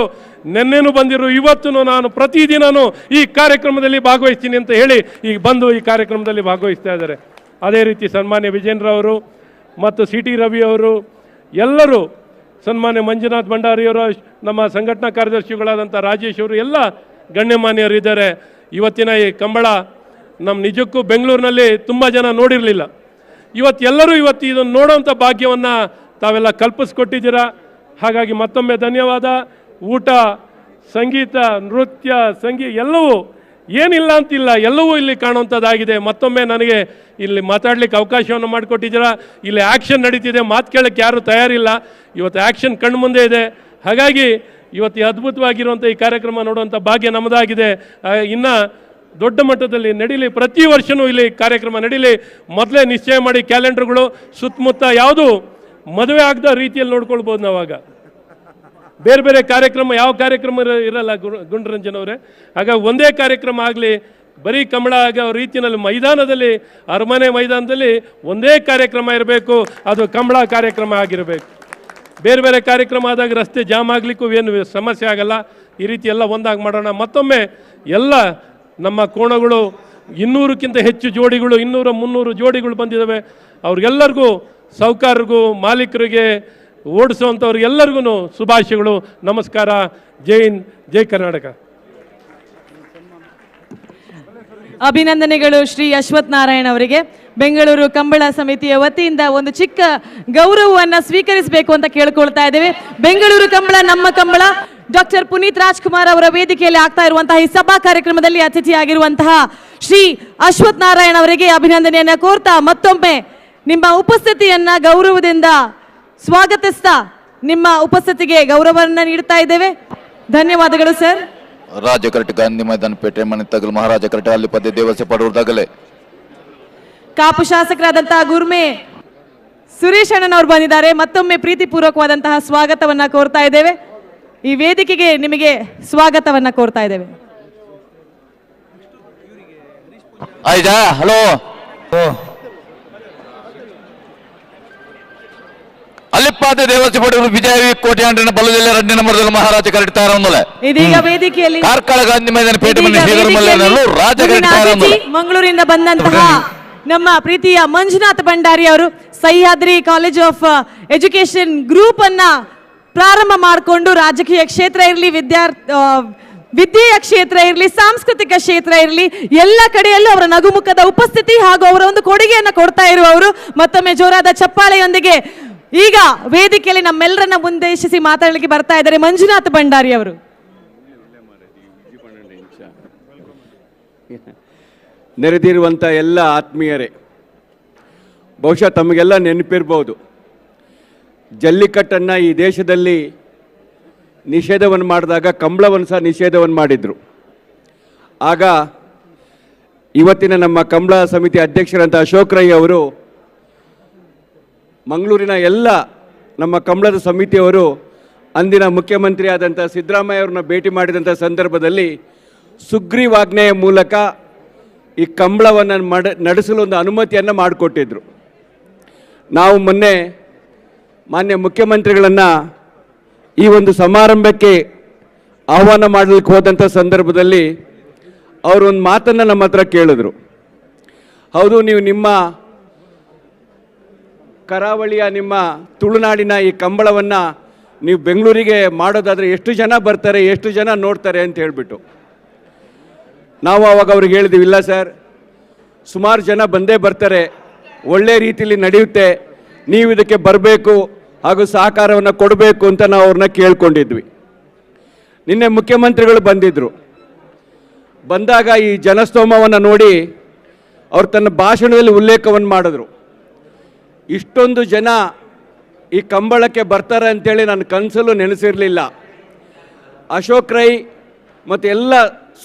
ನಿನ್ನೆನೂ ಬಂದಿರು, ಇವತ್ತು ನಾನು ಪ್ರತಿದಿನವೂ ಈ ಕಾರ್ಯಕ್ರಮದಲ್ಲಿ ಭಾಗವಹಿಸ್ತೀನಿ ಅಂತ ಹೇಳಿ ಈಗ ಬಂದು ಈ ಕಾರ್ಯಕ್ರಮದಲ್ಲಿ ಭಾಗವಹಿಸ್ತಾ ಇದ್ದಾರೆ. ಅದೇ ರೀತಿ ಸನ್ಮಾನ್ಯ ವಿಜೇಂದ್ರ ಅವರು ಮತ್ತು ಸಿ ಟಿ ರವಿ ಅವರು ಎಲ್ಲರೂ, ಸನ್ಮಾನ್ಯ ಮಂಜುನಾಥ್ ಭಂಡಾರಿಯವರು, ನಮ್ಮ ಸಂಘಟನಾ ಕಾರ್ಯದರ್ಶಿಗಳಾದಂಥ ರಾಜೇಶ್ ಅವರು ಎಲ್ಲ ಗಣ್ಯಮಾನ್ಯರು ಇದ್ದಾರೆ. ಇವತ್ತಿನ ಈ ಕಂಬಳ ನಮ್ಮ ನಿಜಕ್ಕೂ ಬೆಂಗಳೂರಿನಲ್ಲಿ ತುಂಬ ಜನ ನೋಡಿರಲಿಲ್ಲ. ಎಲ್ಲರೂ ಇದನ್ನು ನೋಡೋವಂಥ ಭಾಗ್ಯವನ್ನು ತಾವೆಲ್ಲ ಕಲ್ಪಿಸ್ಕೊಟ್ಟಿದ್ದೀರಾ. ಹಾಗಾಗಿ ಮತ್ತೊಮ್ಮೆ ಧನ್ಯವಾದ. ಊಟ, ಸಂಗೀತ, ನೃತ್ಯ, ಎಲ್ಲವೂ ಏನಿಲ್ಲ ಅಂತಿಲ್ಲ, ಎಲ್ಲವೂ ಇಲ್ಲಿ ಕಾಣುವಂಥದ್ದಾಗಿದೆ. ಮತ್ತೊಮ್ಮೆ ನನಗೆ ಇಲ್ಲಿ ಮಾತಾಡಲಿಕ್ಕೆ ಅವಕಾಶವನ್ನು ಮಾಡಿಕೊಟ್ಟಿದ್ದೀರಾ. ಇಲ್ಲಿ ಆ್ಯಕ್ಷನ್ ನಡೀತಿದೆ, ಮಾತು ಕೇಳೋಕ್ಕೆ ಯಾರೂ ತಯಾರಿಲ್ಲ. ಇವತ್ತು ಆ್ಯಕ್ಷನ್ ಕಣ್ಣು ಮುಂದೆ ಇದೆ. ಹಾಗಾಗಿ ಇವತ್ತು ಅದ್ಭುತವಾಗಿರುವಂಥ ಈ ಕಾರ್ಯಕ್ರಮ ನೋಡುವಂಥ ಭಾಗ್ಯ ನಮ್ಮದಾಗಿದೆ. ಇನ್ನು ದೊಡ್ಡ ಮಟ್ಟದಲ್ಲಿ ನಡೀಲಿ, ಪ್ರತಿ ವರ್ಷವೂ ಇಲ್ಲಿ ಕಾರ್ಯಕ್ರಮ ನಡೀಲಿ. ಮೊದಲೇ ನಿಶ್ಚಯ ಮಾಡಿ ಕ್ಯಾಲೆಂಡರ್ಗಳು ಸುತ್ತಮುತ್ತ ಯಾವುದು ಮದುವೆ ಆಗದ ರೀತಿಯಲ್ಲಿ ನೋಡ್ಕೊಳ್ಬೋದು ನಾವಾಗ. ಬೇರೆ ಬೇರೆ ಕಾರ್ಯಕ್ರಮ, ಯಾವ ಕಾರ್ಯಕ್ರಮ ಇರಲ್ಲ ಗುಂಡರಂಜನ್ ಅವರೇ. ಹಾಗಾಗಿ ಒಂದೇ ಕಾರ್ಯಕ್ರಮ ಆಗಲಿ, ಬರೀ ಕಂಬಳ ಆಗೋ ರೀತಿಯಲ್ಲಿ ಮೈದಾನದಲ್ಲಿ, ಅರಮನೆ ಮೈದಾನದಲ್ಲಿ ಒಂದೇ ಕಾರ್ಯಕ್ರಮ ಇರಬೇಕು, ಅದು ಕಂಬಳ ಕಾರ್ಯಕ್ರಮ ಆಗಿರಬೇಕು. ಬೇರೆ ಬೇರೆ ಕಾರ್ಯಕ್ರಮ ಆದಾಗ ರಸ್ತೆ ಜಾಮ್ ಆಗಲಿಕ್ಕೂ ಏನು ಸಮಸ್ಯೆ ಆಗಲ್ಲ. ಈ ರೀತಿ ಎಲ್ಲ ಒಂದಾಗಿ ಮಾಡೋಣ. ಮತ್ತೊಮ್ಮೆ ಎಲ್ಲ ನಮ್ಮ ಕೋಣಗಳು 200ಕ್ಕಿಂತ ಹೆಚ್ಚು ಜೋಡಿಗಳು, 200-300 ಜೋಡಿಗಳು ಬಂದಿದ್ದಾವೆ. ಅವ್ರಿಗೆಲ್ಲರಿಗೂ, ಸಾಹುಕಾರರಿಗೂ, ಮಾಲೀಕರಿಗೆ, ಓಡಿಸುವಂಥವ್ರಿಗೆಲ್ಲರಿಗೂ ಶುಭಾಶಯಗಳು. ನಮಸ್ಕಾರ. ಜೈ ಹಿಂದ್, ಜೈ ಕರ್ನಾಟಕ. ಅಭಿನಂದನೆಗಳು ಶ್ರೀ ಅಶ್ವಥ್ ನಾರಾಯಣ್ ಅವರಿಗೆ. ಬೆಂಗಳೂರು ಕಂಬಳ ಸಮಿತಿಯ ವತಿಯಿಂದ ಒಂದು ಚಿಕ್ಕ ಗೌರವವನ್ನು ಸ್ವೀಕರಿಸಬೇಕು ಅಂತ ಕೇಳ್ಕೊಳ್ತಾ ಇದ್ದೇವೆ. ಬೆಂಗಳೂರು ಕಂಬಳ ನಮ್ಮ ಕಂಬಳ ಡಾಕ್ಟರ್ ಪುನೀತ್ ರಾಜ್ಕುಮಾರ್ ಅವರ ವೇದಿಕೆಯಲ್ಲಿ ಆಗ್ತಾ ಇರುವಂತಹ ಈ ಸಭಾ ಕಾರ್ಯಕ್ರಮದಲ್ಲಿ ಅತಿಥಿಯಾಗಿರುವಂತಹ ಶ್ರೀ ಅಶ್ವಥ್ ನಾರಾಯಣ್ ಅವರಿಗೆ ಅಭಿನಂದನೆಯನ್ನ ಕೋರ್ತಾ ಮತ್ತೊಮ್ಮೆ ನಿಮ್ಮ ಉಪಸ್ಥಿತಿಯನ್ನ ಗೌರವದಿಂದ ಸ್ವಾಗತಿಸ್ತಾ ನಿಮ್ಮ ಉಪಸ್ಥಿತಿಗೆ ಗೌರವವನ್ನು ನೀಡ್ತಾ ಇದ್ದೇವೆ. ಧನ್ಯವಾದಗಳು ಸರ್. ರಾಜ್ಯ ಕರಟೆ ಗಾಂಧಿ ಮೈದಾನ ಪೇಟೆ ಮನೆ ತಗಲು ಮಹಾರಾಜ ಕರಟೆ ಅಲ್ಲಿ ಪದ್ಯ ದೇವಸ್ಥೆ ಪಡುವುದಾಗಲೇ ಕಾಪು ಶಾಸಕರಾದಂತಹ ಗುರ್ಮೆ ಸುರೇಶ್ ಅಣ್ಣನವರು ಬಂದಿದ್ದಾರೆ. ಮತ್ತೊಮ್ಮೆ ಪ್ರೀತಿಪೂರ್ವಕವಾದಂತಹ ಸ್ವಾಗತವನ್ನ ಕೋರ್ತಾ ಇದ್ದೇವೆ. ಈ ವೇದಿಕೆಗೆ ನಿಮಗೆ ಸ್ವಾಗತವನ್ನ ಕೋರ್ತಾ ಇದ್ದೇವೆ. ಆಯ್ತಾ? ಹಲೋ, ಅಲ್ಲಿಪ್ಪಾದ ದೇವಸ್ಥೆ ಪಡೆಯುವುದು ವಿಜಯ ಕೋಟೆ ಆಂಡ್ರಿನ ಬಲದಲ್ಲಿ 2ನೇ ನಂಬರ್ದಲ್ಲಿ ಮಹಾರಾಜ ಕರಡ್ತಾರ ಇದೀಗ ವೇದಿಕೆಯಲ್ಲಿ ಕಾರ್ಕಳ ಗಾಂಧಿ ಮೈದಾನ ಪೇಟೆ ಮನೆ ಶ್ರೀಧರ್ಮಲ್ಲೂ ರಾಜ ಕರಡ್ತಾರ ಮಂಗಳೂರಿನಿಂದ ಬಂದಂತಹ ನಮ್ಮ ಪ್ರೀತಿಯ ಮಂಜುನಾಥ್ ಭಂಡಾರಿ ಅವರು Sahyadri college of education group ಅನ್ನ ಪ್ರಾರಂಭ ಮಾಡಿಕೊಂಡು ರಾಜಕೀಯ ಕ್ಷೇತ್ರ ಇರಲಿ, ವಿದ್ಯೆಯ ಕ್ಷೇತ್ರ ಇರಲಿ, ಸಾಂಸ್ಕೃತಿಕ ಕ್ಷೇತ್ರ ಇರಲಿ, ಎಲ್ಲ ಕಡೆಯಲ್ಲೂ ಅವರ ನಗುಮುಖದ ಉಪಸ್ಥಿತಿ ಹಾಗೂ ಅವರ ಒಂದು ಕೊಡುಗೆಯನ್ನು ಕೊಡ್ತಾ ಇರುವವರು. ಮತ್ತೊಮ್ಮೆ ಜೋರಾದ ಚಪ್ಪಾಳೆಯೊಂದಿಗೆ ಈಗ ವೇದಿಕೆಯಲ್ಲಿ ನಮ್ಮೆಲ್ಲರನ್ನ ಉದ್ದೇಶಿಸಿ ಮಾತಾಡಲಿಕ್ಕೆ ಬರ್ತಾ ಇದ್ದಾರೆ ಮಂಜುನಾಥ್ ಭಂಡಾರಿ ಅವರು. ನೆರೆದಿರುವಂಥ ಎಲ್ಲ ಆತ್ಮೀಯರೇ, ಬಹುಶಃ ತಮಗೆಲ್ಲ ನೆನಪಿರ್ಬೋದು, ಜಲ್ಲಿಕಟ್ಟನ್ನು ಈ ದೇಶದಲ್ಲಿ ನಿಷೇಧವನ್ನು ಮಾಡಿದಾಗ ಕಂಬಳವನ್ನು ಸಹ ನಿಷೇಧವನ್ನು ಮಾಡಿದರು. ಆಗ ಇವತ್ತಿನ ನಮ್ಮ ಕಂಬಳ ಸಮಿತಿ ಅಧ್ಯಕ್ಷರಂಥ ಅಶೋಕ್ ರೈ ಅವರು ಮಂಗಳೂರಿನ ಎಲ್ಲ ನಮ್ಮ ಕಂಬಳದ ಸಮಿತಿಯವರು ಅಂದಿನ ಮುಖ್ಯಮಂತ್ರಿ ಆದಂಥ ಸಿದ್ದರಾಮಯ್ಯ ಅವ್ರನ್ನ ಭೇಟಿ ಮಾಡಿದಂಥ ಸಂದರ್ಭದಲ್ಲಿ ಸುಗ್ರೀವಾಜ್ಞೆಯ ಮೂಲಕ ಈ ಕಂಬಳವನ್ನು ನಡೆಸಲು ಒಂದು ಅನುಮತಿಯನ್ನು ಮಾಡಿಕೊಟ್ಟಿದ್ರು. ನಾವು ಮೊನ್ನೆ ಮಾನ್ಯ ಮುಖ್ಯಮಂತ್ರಿಗಳನ್ನು ಈ ಒಂದು ಸಮಾರಂಭಕ್ಕೆ ಆಹ್ವಾನ ಮಾಡಲಿಕ್ಕೆ ಹೋದಂಥ ಸಂದರ್ಭದಲ್ಲಿ ಅವರು ಒಂದು ಮಾತನ್ನು ನಮ್ಮ ಹತ್ರ ಕೇಳಿದ್ರು. ಹೌದು, ನೀವು ನಿಮ್ಮ ಕರಾವಳಿಯ, ನಿಮ್ಮ ತುಳುನಾಡಿನ ಈ ಕಂಬಳವನ್ನು ನೀವು ಬೆಂಗಳೂರಿಗೆ ಮಾಡೋದಾದರೆ ಎಷ್ಟು ಜನ ಬರ್ತಾರೆ, ಎಷ್ಟು ಜನ ನೋಡ್ತಾರೆ ಅಂತ ಹೇಳಿಬಿಟ್ಟು ನಾವು ಆವಾಗ ಅವ್ರಿಗೆ ಹೇಳಿದ್ವಿ, ಇಲ್ಲ ಸರ್, ಸುಮಾರು ಜನ ಬಂದೇ ಬರ್ತಾರೆ, ಒಳ್ಳೆ ರೀತಿಯಲ್ಲಿ ನಡೆಯುತ್ತೆ, ನೀವು ಇದಕ್ಕೆ ಬರಬೇಕು ಹಾಗೂ ಸಹಕಾರವನ್ನು ಕೊಡಬೇಕು ಅಂತ ನಾವು ಅವ್ರನ್ನ ಕೇಳ್ಕೊಂಡಿದ್ವಿ. ನಿನ್ನೆ ಮುಖ್ಯಮಂತ್ರಿಗಳು ಬಂದಿದ್ದರು. ಬಂದಾಗ ಈ ಜನಸ್ತೋಮವನ್ನು ನೋಡಿ ಅವ್ರು ತನ್ನ ಭಾಷಣದಲ್ಲಿ ಉಲ್ಲೇಖವನ್ನು ಮಾಡಿದ್ರು. ಇಷ್ಟೊಂದು ಜನ ಈ ಕಂಬಳಕ್ಕೆ ಬರ್ತಾರೆ ಅಂತೇಳಿ ನಾನು ಕನಸಲ್ಲೂ ನೆನೆಸಿರಲಿಲ್ಲ. ಅಶೋಕ್ ರೈ ಮತ್ತು ಎಲ್ಲ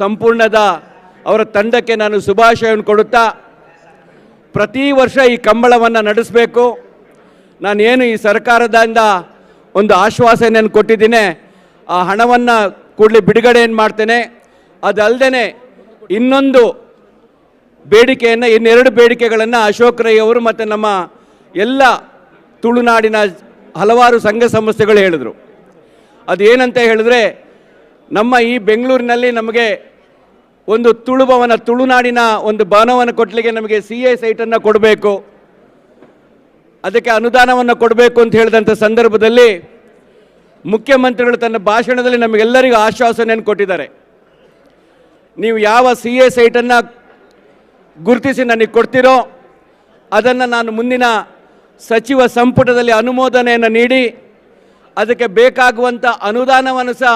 ಸಂಪೂರ್ಣದ ಅವರ ತಂಡಕ್ಕೆ ನಾನು ಶುಭಾಶಯವನ್ನು ಕೊಡುತ್ತಾ, ಪ್ರತಿ ವರ್ಷ ಈ ಕಂಬಳವನ್ನು ನಡೆಸಬೇಕು. ನಾನೇನು ಈ ಸರ್ಕಾರದಿಂದ ಒಂದು ಆಶ್ವಾಸನೆಯನ್ನು ಕೊಟ್ಟಿದ್ದೀನಿ, ಆ ಹಣವನ್ನು ಕೂಡಲೇ ಬಿಡುಗಡೆಯನ್ನು ಮಾಡ್ತೇನೆ. ಅದಲ್ಲದೆ ಇನ್ನೊಂದು ಬೇಡಿಕೆಯನ್ನು, ಇನ್ನೆರಡು ಬೇಡಿಕೆಗಳನ್ನು ಅಶೋಕ್ ರೈ ಅವರು ಮತ್ತು ನಮ್ಮ ಎಲ್ಲ ತುಳುನಾಡಿನ ಹಲವಾರು ಸಂಘ ಸಂಸ್ಥೆಗಳು ಹೇಳಿದರು. ಅದೇನಂತ ಹೇಳಿದ್ರೆ, ನಮ್ಮ ಈ ಬೆಂಗಳೂರಿನಲ್ಲಿ ನಮಗೆ ಒಂದು ತುಳುನಾಡಿನ ಒಂದು ಭವನವನ್ನು ಕೊಟ್ಟಲಿಕ್ಕೆ ನಮಗೆ CA ಸೈಟನ್ನು ಕೊಡಬೇಕು, ಅದಕ್ಕೆ ಅನುದಾನವನ್ನು ಕೊಡಬೇಕು ಅಂತ ಹೇಳಿದಂಥ ಸಂದರ್ಭದಲ್ಲಿ ಮುಖ್ಯಮಂತ್ರಿಗಳು ತನ್ನ ಭಾಷಣದಲ್ಲಿ ನಮಗೆಲ್ಲರಿಗೂ ಆಶ್ವಾಸನೆಯನ್ನು ಕೊಟ್ಟಿದ್ದಾರೆ. ನೀವು ಯಾವ CA ಸೈಟನ್ನು ಗುರುತಿಸಿ ನನಗೆ ಕೊಡ್ತೀರೋ ಅದನ್ನು ನಾನು ಮುಂದಿನ ಸಚಿವ ಸಂಪುಟದಲ್ಲಿ ಅನುಮೋದನೆಯನ್ನು ನೀಡಿ ಅದಕ್ಕೆ ಬೇಕಾಗುವಂಥ ಅನುದಾನವನ್ನು ಸಹ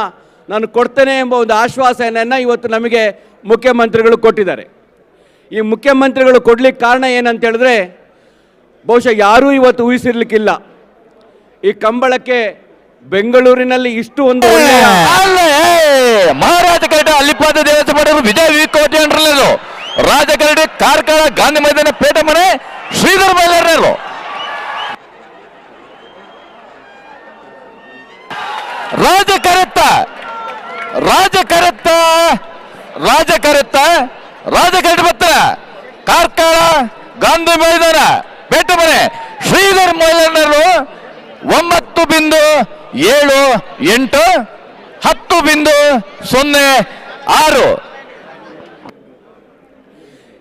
ನಾನು ಕೊಡ್ತೇನೆ ಎಂಬ ಒಂದು ಆಶ್ವಾಸನೆಯನ್ನು ಇವತ್ತು ನಮಗೆ ಮುಖ್ಯಮಂತ್ರಿಗಳು ಕೊಟ್ಟಿದ್ದಾರೆ. ಈ ಮುಖ್ಯಮಂತ್ರಿಗಳು ಕೊಡ್ಲಿಕ್ಕೆ ಕಾರಣ ಏನಂತ ಹೇಳಿದ್ರೆ, ಬಹುಶಃ ಯಾರೂ ಇವತ್ತು ಊಹಿಸಿರ್ಲಿಕ್ಕಿಲ್ಲ ಈ ಕಂಬಳಕ್ಕೆ ಬೆಂಗಳೂರಿನಲ್ಲಿ ಇಷ್ಟು ಒಂದು ಒಳ್ಳೆಯ ಮಹಾರಾಜ ಕರಡಿ ಅಲ್ಲಿಪಾದ ದೇವಸ್ಥಾನ ವಿಜಯ ಕೋಟೆ ಅಂದ್ರಲ್ಲ ರಾಜ ಕರಡಿ ಕಾರ್ಕಳ ಗಾಂಧಿ ಮೈದಾನ ಪೇಟ ಮನೆ ಶ್ರೀಧರ್ ಬೈಲರು ರಾಜ ಕರಡಿ ಬತ್ತ ಕಾರ್ಕಳ ಗಾಂಧಿ ಮೈದಾನ ಪೇಟ ಮನೆ ಶ್ರೀಧರ್ ಮೈಲರು 9.78 10.06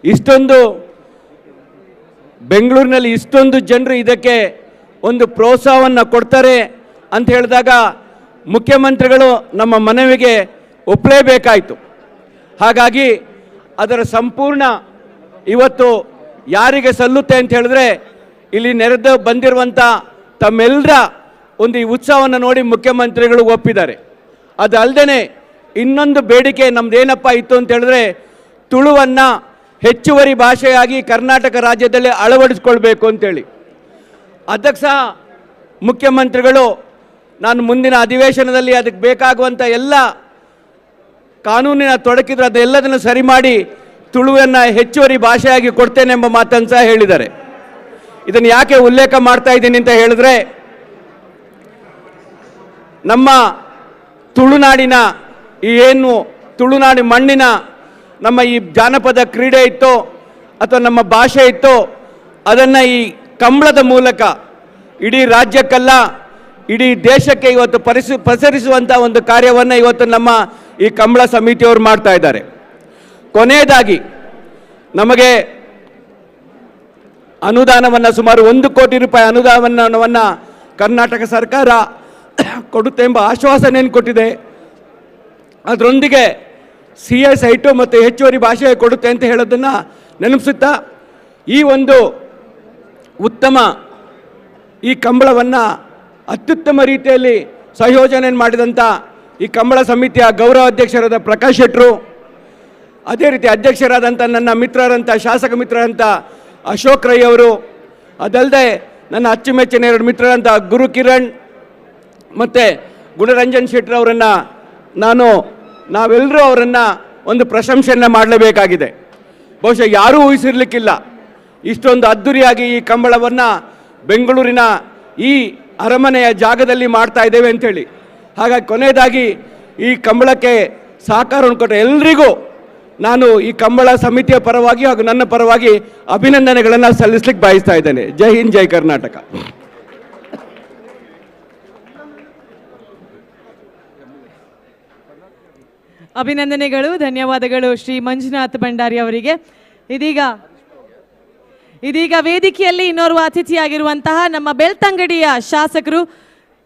ಇಷ್ಟೊಂದು ಬೆಂಗಳೂರಿನಲ್ಲಿ ಇಷ್ಟೊಂದು ಜನರು ಇದಕ್ಕೆ ಒಂದು ಪ್ರೋತ್ಸಾಹವನ್ನು ಕೊಡ್ತಾರೆ ಅಂತ ಹೇಳಿದಾಗ ಮುಖ್ಯಮಂತ್ರಿಗಳು ನಮ್ಮ ಮನವಿಗೆ ಒಪ್ಪಲೇಬೇಕಾಯಿತು. ಹಾಗಾಗಿ ಅದರ ಸಂಪೂರ್ಣ ಇವತ್ತು ಯಾರಿಗೆ ಸಲ್ಲುತ್ತೆ ಅಂತ ಹೇಳಿದ್ರೆ, ಇಲ್ಲಿ ನೆರೆದು ಬಂದಿರುವಂಥ ತಮ್ಮೆಲ್ಲರ ಒಂದು ಈ ಉತ್ಸವವನ್ನು ನೋಡಿ ಮುಖ್ಯಮಂತ್ರಿಗಳು ಒಪ್ಪಿದ್ದಾರೆ. ಅದಲ್ಲದೆ ಇನ್ನೊಂದು ಬೇಡಿಕೆ ನಮ್ದೇನಪ್ಪ ಇತ್ತು ಅಂತ ಹೇಳಿದ್ರೆ, ತುಳುವನ್ನು ಹೆಚ್ಚುವರಿ ಭಾಷೆಯಾಗಿ ಕರ್ನಾಟಕ ರಾಜ್ಯದಲ್ಲಿ ಅಳವಡಿಸ್ಕೊಳ್ಬೇಕು ಅಂತೇಳಿ. ಅದಕ್ಕೆ ಸಹ ಮುಖ್ಯಮಂತ್ರಿಗಳು ನಾನು ಮುಂದಿನ ಅಧಿವೇಶನದಲ್ಲಿ ಅದಕ್ಕೆ ಬೇಕಾಗುವಂಥ ಎಲ್ಲ ಕಾನೂನಿನ ತೊಡಕಿದ್ರೆ ಅದೆಲ್ಲದನ್ನು ಸರಿ ಮಾಡಿ ತುಳುವನ್ನು ಹೆಚ್ಚುವರಿ ಭಾಷೆಯಾಗಿ ಕೊಡ್ತೇನೆ ಎಂಬ ಮಾತನ್ನು ಸಹ ಹೇಳಿದ್ದಾರೆ. ಇದನ್ನು ಯಾಕೆ ಉಲ್ಲೇಖ ಮಾಡ್ತಾ ಇದ್ದೀನಿ ಅಂತ ಹೇಳಿದ್ರೆ, ನಮ್ಮ ತುಳುನಾಡಿನ ಈ ಏನು ತುಳುನಾಡಿ ಮಣ್ಣಿನ ನಮ್ಮ ಈ ಜಾನಪದ ಕ್ರೀಡೆ ಇತ್ತೋ ಅಥವಾ ನಮ್ಮ ಭಾಷೆ ಇತ್ತೋ ಅದನ್ನು ಈ ಕಂಬಳದ ಮೂಲಕ ಇಡೀ ರಾಜ್ಯಕ್ಕಲ್ಲ ಇಡೀ ದೇಶಕ್ಕೆ ಇವತ್ತು ಪಸರಿಸುವಂಥ ಒಂದು ಕಾರ್ಯವನ್ನು ಇವತ್ತು ನಮ್ಮ ಈ ಕಂಬಳ ಸಮಿತಿಯವರು ಮಾಡ್ತಾ ಇದ್ದಾರೆ. ಕೊನೆಯದಾಗಿ ನಮಗೆ ಅನುದಾನವನ್ನು ಸುಮಾರು 1 ಕೋಟಿ ರೂಪಾಯಿ ಅನುದಾನವನ್ನು ಕರ್ನಾಟಕ ಸರ್ಕಾರ ಕೊಡುತ್ತೆ ಎಂಬ ಆಶ್ವಾಸನೆಯನ್ನು ಕೊಟ್ಟಿದೆ. ಅದರೊಂದಿಗೆ CA ಸೈಟು ಮತ್ತು ಹೆಚ್ಚುವರಿ ಭಾಷೆ ಕೊಡುತ್ತೆ ಅಂತ ಹೇಳೋದನ್ನು ನೆನಪಿಸುತ್ತಾ, ಈ ಒಂದು ಉತ್ತಮ ಈ ಕಂಬಳವನ್ನು ಅತ್ಯುತ್ತಮ ರೀತಿಯಲ್ಲಿ ಸಂಯೋಜನೆ ಮಾಡಿದಂಥ ಈ ಕಂಬಳ ಸಮಿತಿಯ ಗೌರವ ಅಧ್ಯಕ್ಷರಾದ ಪ್ರಕಾಶ್ ಶೆಟ್ಟರು, ಅದೇ ರೀತಿ ಅಧ್ಯಕ್ಷರಾದಂಥ ನನ್ನ ಮಿತ್ರರಂಥ ಶಾಸಕ ಮಿತ್ರರಂಥ ಅಶೋಕ್ ರೈ ಅವರು, ಅದಲ್ಲದೆ ನನ್ನ ಅಚ್ಚುಮೆಚ್ಚಿನ 2 ಮಿತ್ರರಂಥ ಗುರು ಕಿರಣ್ ಮತ್ತು ಗುಣರಂಜನ್ ಶೆಟ್ಟರ್ ಅವರನ್ನು ನಾವೆಲ್ಲರೂ ಅವರನ್ನು ಒಂದು ಪ್ರಶಂಸೆಯನ್ನು ಮಾಡಲೇಬೇಕಾಗಿದೆ. ಬಹುಶಃ ಯಾರೂ ಊಹಿಸಿರ್ಲಿಕ್ಕಿಲ್ಲ ಇಷ್ಟೊಂದು ಅದ್ಧೂರಿಯಾಗಿ ಈ ಕಂಬಳವನ್ನು ಬೆಂಗಳೂರಿನ ಈ ಅರಮನೆಯ ಜಾಗದಲ್ಲಿ ಮಾಡ್ತಾ ಇದ್ದೇವೆ ಅಂಥೇಳಿ. ಹಾಗಾಗಿ ಕೊನೆಯದಾಗಿ ಈ ಕಂಬಳಕ್ಕೆ ಸಹಕಾರವನ್ನು ಕೊಟ್ಟ ಎಲ್ರಿಗೂ ನಾನು ಈ ಕಂಬಳ ಸಮಿತಿಯ ಪರವಾಗಿ ಹಾಗೂ ನನ್ನ ಪರವಾಗಿ ಅಭಿನಂದನೆಗಳನ್ನು ಸಲ್ಲಿಸಲಿಕ್ಕೆ ಬಯಸ್ತಾ ಇದ್ದೇನೆ. ಜೈ ಹಿಂದ್, ಜೈ ಕರ್ನಾಟಕ. ಅಭಿನಂದನೆಗಳು, ಧನ್ಯವಾದಗಳು ಶ್ರೀ ಮಂಜುನಾಥ್ ಭಂಡಾರಿ ಅವರಿಗೆ. ಇದೀಗ ವೇದಿಕೆಯಲ್ಲಿ ಇನ್ನೋರ್ವ ಅತಿಥಿಯಾಗಿರುವಂತಹ ನಮ್ಮ ಬೆಳ್ತಂಗಡಿಯ ಶಾಸಕರು,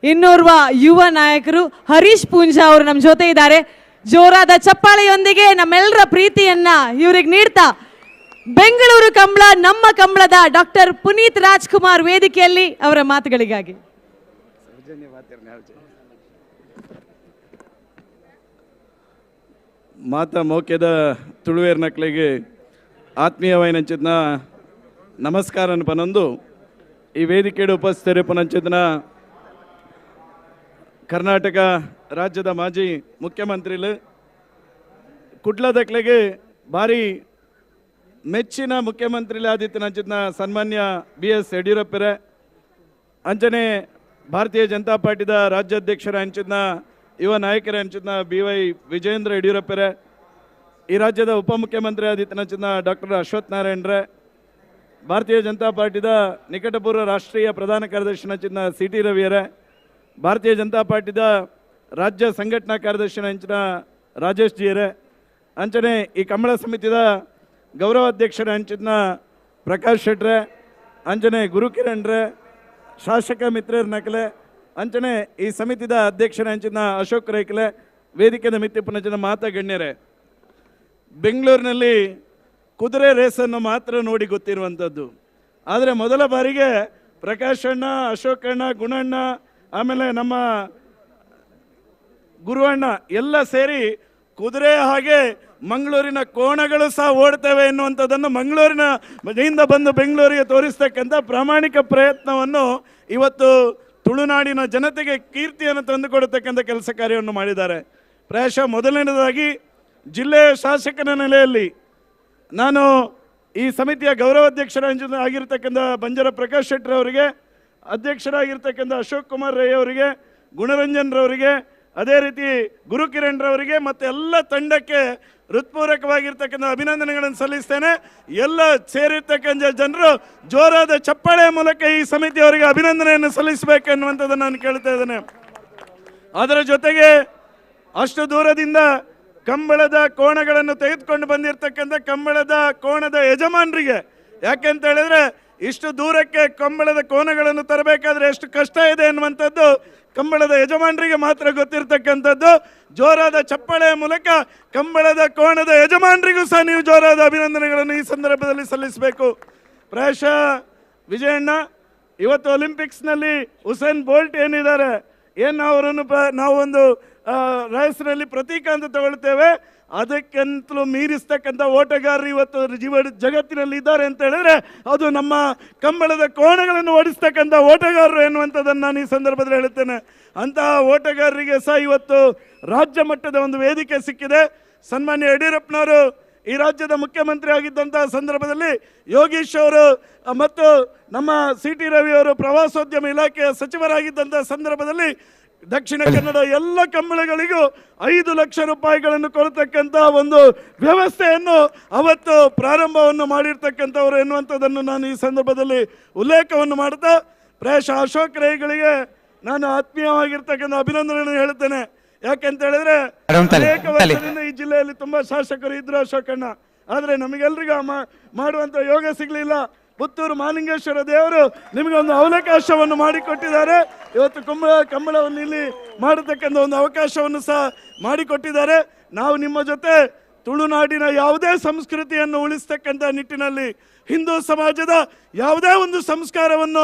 ಇನ್ನೋರ್ವ ಯುವ ನಾಯಕರು ಹರೀಶ್ ಪೂಂಜಾ ಅವರು ನಮ್ಮ ಜೊತೆ ಇದ್ದಾರೆ. ಜೋರಾದ ಚಪ್ಪಾಳೆಯೊಂದಿಗೆ ನಮ್ಮೆಲ್ಲರ ಪ್ರೀತಿಯನ್ನ ಇವರಿಗೆ ನೀಡ್ತಾ ಬೆಂಗಳೂರು ಕಂಬಳ ನಮ್ಮ ಕಂಬಳದ ಡಾಕ್ಟರ್ ಪುನೀತ್ ರಾಜ್ಕುಮಾರ್ ವೇದಿಕೆಯಲ್ಲಿ ಅವರ ಮಾತುಗಳಿಗಾಗಿ. ಮಾತಾ ಮೋಕ್ಯದ ತುಳುವೇರ್ ನಕ್ಲಿಗೆ ಆತ್ಮೀಯವಾಯಿನ ನಮಸ್ಕಾರ ಪನೊಂದು ಈ ವೇದಿಕೆಡು ಉಪಸ್ಥಿತರು ಪನಂಚಿದ್ನ ಕರ್ನಾಟಕ ರಾಜ್ಯದ ಮಾಜಿ ಮುಖ್ಯಮಂತ್ರಿಲು ಕುಡ್ಲದಕ್ಲೆಗೆ ಭಾರಿ ಮೆಚ್ಚಿನ ಮುಖ್ಯಮಂತ್ರಿಲೆ ಆದಿತ್ಯನಂಚಿದ್ನ ಸನ್ಮಾನ್ಯ BS ಯಡಿಯೂರಪ್ಪರೆ ಅಂಚನೆ ಭಾರತೀಯ ಜನತಾ ಪಾರ್ಟಿದ ರಾಜ್ಯಾಧ್ಯಕ್ಷರ ಅಂಚಿದ್ನ ಯುವ ನಾಯಕರ ಅಂಚಿದ್ನ BY ವಿಜಯೇಂದ್ರ ಯಡಿಯೂರಪ್ಪರೆ, ಈ ರಾಜ್ಯದ ಉಪಮುಖ್ಯಮಂತ್ರಿ ಆದಿತ್ಯನಂಚಿದ್ನ ಡಾಕ್ಟರ್ ಅಶ್ವಥ್ ನಾರಾಯಣರೇ, ಭಾರತೀಯ ಜನತಾ ಪಾರ್ಟಿದ ನಿಕಟಪೂರ್ವ ರಾಷ್ಟ್ರೀಯ ಪ್ರಧಾನ ಕಾರ್ಯದರ್ಶಿನ ಸಿ ಟಿ ರವಿಯರೇ, ಭಾರತೀಯ ಜನತಾ ಪಾರ್ಟಿದ ರಾಜ್ಯ ಸಂಘಟನಾ ಕಾರ್ಯದರ್ಶಿನ ರಾಜೇಶ್ ಜಿಯರೇ, ಅಂಚನೆ ಈ ಕಂಬಳ ಸಮಿತಿದ ಗೌರವಾಧ್ಯಕ್ಷರ ಪ್ರಕಾಶ್ ಶೆಟ್ರೆ, ಅಂಚನೆ ಗುರುಕಿರಣ್ ರೇ, ಶಾಸಕ ಮಿತ್ರರ್ ನಕಲೆ, ಅಂಚನೆ ಈ ಸಮಿತಿದ ಅಧ್ಯಕ್ಷರ ಅಶೋಕ್ ರೈಕಲೆ, ವೇದಿಕೆಯ ಮಿತ್ತಿಪ್ಪನ ಮಾತಾ ಗಣ್ಯರೇ, ಬೆಂಗಳೂರಿನಲ್ಲಿ ಕುದುರೆ ರೇಸನ್ನು ಮಾತ್ರ ನೋಡಿ ಗೊತ್ತಿರುವಂಥದ್ದು. ಆದರೆ ಮೊದಲ ಬಾರಿಗೆ ಪ್ರಕಾಶ್ ಅಣ್ಣ, ಅಶೋಕ್ ಅಣ್ಣ, ಗುಣಣ್ಣ, ಆಮೇಲೆ ನಮ್ಮ ಗುರುವಣ್ಣ ಎಲ್ಲ ಸೇರಿ ಕುದುರೆ ಹಾಗೆ ಮಂಗಳೂರಿನ ಕೋಣಗಳು ಸಹ ಓಡ್ತವೆ ಎನ್ನುವಂಥದ್ದನ್ನು ಮಂಗಳೂರಿನಿಂದ ಬಂದು ಬೆಂಗಳೂರಿಗೆ ತೋರಿಸ್ತಕ್ಕಂಥ ಪ್ರಾಮಾಣಿಕ ಪ್ರಯತ್ನವನ್ನು ಇವತ್ತು ತುಳುನಾಡಿನ ಜನತೆಗೆ ಕೀರ್ತಿಯನ್ನು ತಂದುಕೊಡತಕ್ಕಂಥ ಕೆಲಸ ಕಾರ್ಯವನ್ನು ಮಾಡಿದ್ದಾರೆ. ಪ್ರಾಯಶಃ ಮೊದಲನೇದಾಗಿ ಜಿಲ್ಲೆಯ ಶಾಸಕನ ನೆಲೆಯಲ್ಲಿ ನಾನು ಈ ಸಮಿತಿಯ ಗೌರವಾಧ್ಯಕ್ಷರ ಆಗಿರ್ತಕ್ಕಂಥ ಬಂಜರ ಪ್ರಕಾಶ್ ಶೆಟ್ಟಿ ಅವರಿಗೆ, ಅಧ್ಯಕ್ಷರಾಗಿರ್ತಕ್ಕಂಥ ಅಶೋಕ್ ಕುಮಾರ್ ರೈ ಅವರಿಗೆ, ಗುಣರಂಜನ್ ರವರಿಗೆ, ಅದೇ ರೀತಿ ಗುರುಕಿರಣ್ ರವರಿಗೆ ಮತ್ತು ಎಲ್ಲ ತಂಡಕ್ಕೆ ಹೃತ್ಪೂರ್ವಕವಾಗಿರ್ತಕ್ಕಂಥ ಅಭಿನಂದನೆಗಳನ್ನು ಸಲ್ಲಿಸ್ತೇನೆ. ಎಲ್ಲ ಸೇರಿರ್ತಕ್ಕಂಥ ಜನರು ಜೋರಾದ ಚಪ್ಪಾಳೆಯ ಮೂಲಕ ಈ ಸಮಿತಿಯವರಿಗೆ ಅಭಿನಂದನೆಯನ್ನು ಸಲ್ಲಿಸಬೇಕು ಎನ್ನುವಂಥದ್ದನ್ನು ನಾನು ಕೇಳ್ತಾ ಇದ್ದೇನೆ. ಅದರ ಜೊತೆಗೆ ಅಷ್ಟು ದೂರದಿಂದ ಕಂಬಳದ ಕೋಣಗಳನ್ನು ತೆಗೆದುಕೊಂಡು ಬಂದಿರತಕ್ಕಂಥ ಕಂಬಳದ ಕೋಣದ ಯಜಮಾನರಿಗೆ, ಯಾಕೆಂತ ಹೇಳಿದ್ರೆ ಇಷ್ಟು ದೂರಕ್ಕೆ ಕಂಬಳದ ಕೋಣಗಳನ್ನು ತರಬೇಕಾದ್ರೆ ಎಷ್ಟು ಕಷ್ಟ ಇದೆ ಎನ್ನುವಂಥದ್ದು ಕಂಬಳದ ಯಜಮಾನರಿಗೆ ಮಾತ್ರ ಗೊತ್ತಿರತಕ್ಕಂಥದ್ದು. ಜೋರಾದ ಚಪ್ಪಾಳೆಯ ಮೂಲಕ ಕಂಬಳದ ಕೋಣದ ಯಜಮಾನರಿಗೂ ಸಹ ನೀವು ಜೋರಾದ ಅಭಿನಂದನೆಗಳನ್ನು ಈ ಸಂದರ್ಭದಲ್ಲಿ ಸಲ್ಲಿಸಬೇಕು. ಪ್ರಾಯಶಃ ವಿಜಯಣ್ಣ, ಇವತ್ತು ಒಲಿಂಪಿಕ್ಸ್ನಲ್ಲಿ ಉಸೇನ್ ಬೋಲ್ಟ್ ಏನಿದ್ದಾರೆ, ಏನು ಅವರನ್ನು ನಾವು ಒಂದು ರೇಸ್ನಲ್ಲಿ ಪ್ರತೀಕ ಅಂತ ತಗೊಳ್ತೇವೆ, ಅದಕ್ಕಿಂತಲೂ ಮೀರಿಸ್ತಕ್ಕಂಥ ಓಟಗಾರರು ಇವತ್ತು ಜಗತ್ತಿನಲ್ಲಿ ಇದ್ದಾರೆ ಅಂತ ಹೇಳಿದ್ರೆ ಅದು ನಮ್ಮ ಕಂಬಳದ ಕೋಣಗಳನ್ನು ಓಡಿಸ್ತಕ್ಕಂಥ ಓಟಗಾರರು ಎನ್ನುವಂಥದ್ದನ್ನು ನಾನು ಈ ಸಂದರ್ಭದಲ್ಲಿ ಹೇಳುತ್ತೇನೆ. ಅಂತಹ ಓಟಗಾರರಿಗೆ ಸಹ ಇವತ್ತು ರಾಜ್ಯ ಮಟ್ಟದ ಒಂದು ವೇದಿಕೆ ಸಿಕ್ಕಿದೆ. ಸನ್ಮಾನ್ಯ ಯಡಿಯೂರಪ್ಪನವರು ಈ ರಾಜ್ಯದ ಮುಖ್ಯಮಂತ್ರಿ ಆಗಿದ್ದಂತಹ ಸಂದರ್ಭದಲ್ಲಿ ಯೋಗೀಶ್ ಅವರು ಮತ್ತು ನಮ್ಮ ಸಿ ಟಿ ರವಿ ಅವರು ಪ್ರವಾಸೋದ್ಯಮ ಇಲಾಖೆಯ ಸಚಿವರಾಗಿದ್ದಂತಹ ಸಂದರ್ಭದಲ್ಲಿ ದಕ್ಷಿಣ ಕನ್ನಡ ಎಲ್ಲ ಕಂಬಳಗಳಿಗೂ 5 ಲಕ್ಷ ರೂಪಾಯಿಗಳನ್ನು ಕೊಡತಕ್ಕಂಥ ಒಂದು ವ್ಯವಸ್ಥೆಯನ್ನು ಅವತ್ತು ಪ್ರಾರಂಭವನ್ನು ಮಾಡಿರ್ತಕ್ಕಂಥವ್ರು ಎನ್ನುವಂಥದ್ದನ್ನು ನಾನು ಈ ಸಂದರ್ಭದಲ್ಲಿ ಉಲ್ಲೇಖವನ್ನು ಮಾಡ್ತಾ, ಪ್ರಾಯಶಃ ಅಶೋಕ್ ರೈಗಳಿಗೆ ನಾನು ಆತ್ಮೀಯವಾಗಿರ್ತಕ್ಕಂಥ ಅಭಿನಂದನೆಯನ್ನು ಹೇಳ್ತೇನೆ. ಯಾಕೆಂತ ಹೇಳಿದ್ರೆ ಅನೇಕ ವರ್ಷದಿಂದ ಈ ಜಿಲ್ಲೆಯಲ್ಲಿ ತುಂಬಾ ಶಾಸಕರು ಇದ್ರು ಅಶೋಕಣ್ಣ, ಆದರೆ ನಮಗೆಲ್ರಿಗೂ ಮಾಡುವಂಥ ಯೋಗ ಸಿಗಲಿಲ್ಲ. ಪುತ್ತೂರು ಮಹಾಲಿಂಗೇಶ್ವರ ದೇವರು ನಿಮಗೆ ಒಂದು ಅವಕಾಶವನ್ನು ಮಾಡಿಕೊಟ್ಟಿದ್ದಾರೆ. ಇವತ್ತು ಕಂಬಳವನ್ನು ಇಲ್ಲಿ ಮಾಡತಕ್ಕಂಥ ಒಂದು ಅವಕಾಶವನ್ನು ಸಹ ಮಾಡಿಕೊಟ್ಟಿದ್ದಾರೆ. ನಾವು ನಿಮ್ಮ ಜೊತೆ ತುಳುನಾಡಿನ ಯಾವುದೇ ಸಂಸ್ಕೃತಿಯನ್ನು ಉಳಿಸ್ತಕ್ಕಂಥ ನಿಟ್ಟಿನಲ್ಲಿ, ಹಿಂದೂ ಸಮಾಜದ ಯಾವುದೇ ಒಂದು ಸಂಸ್ಕಾರವನ್ನು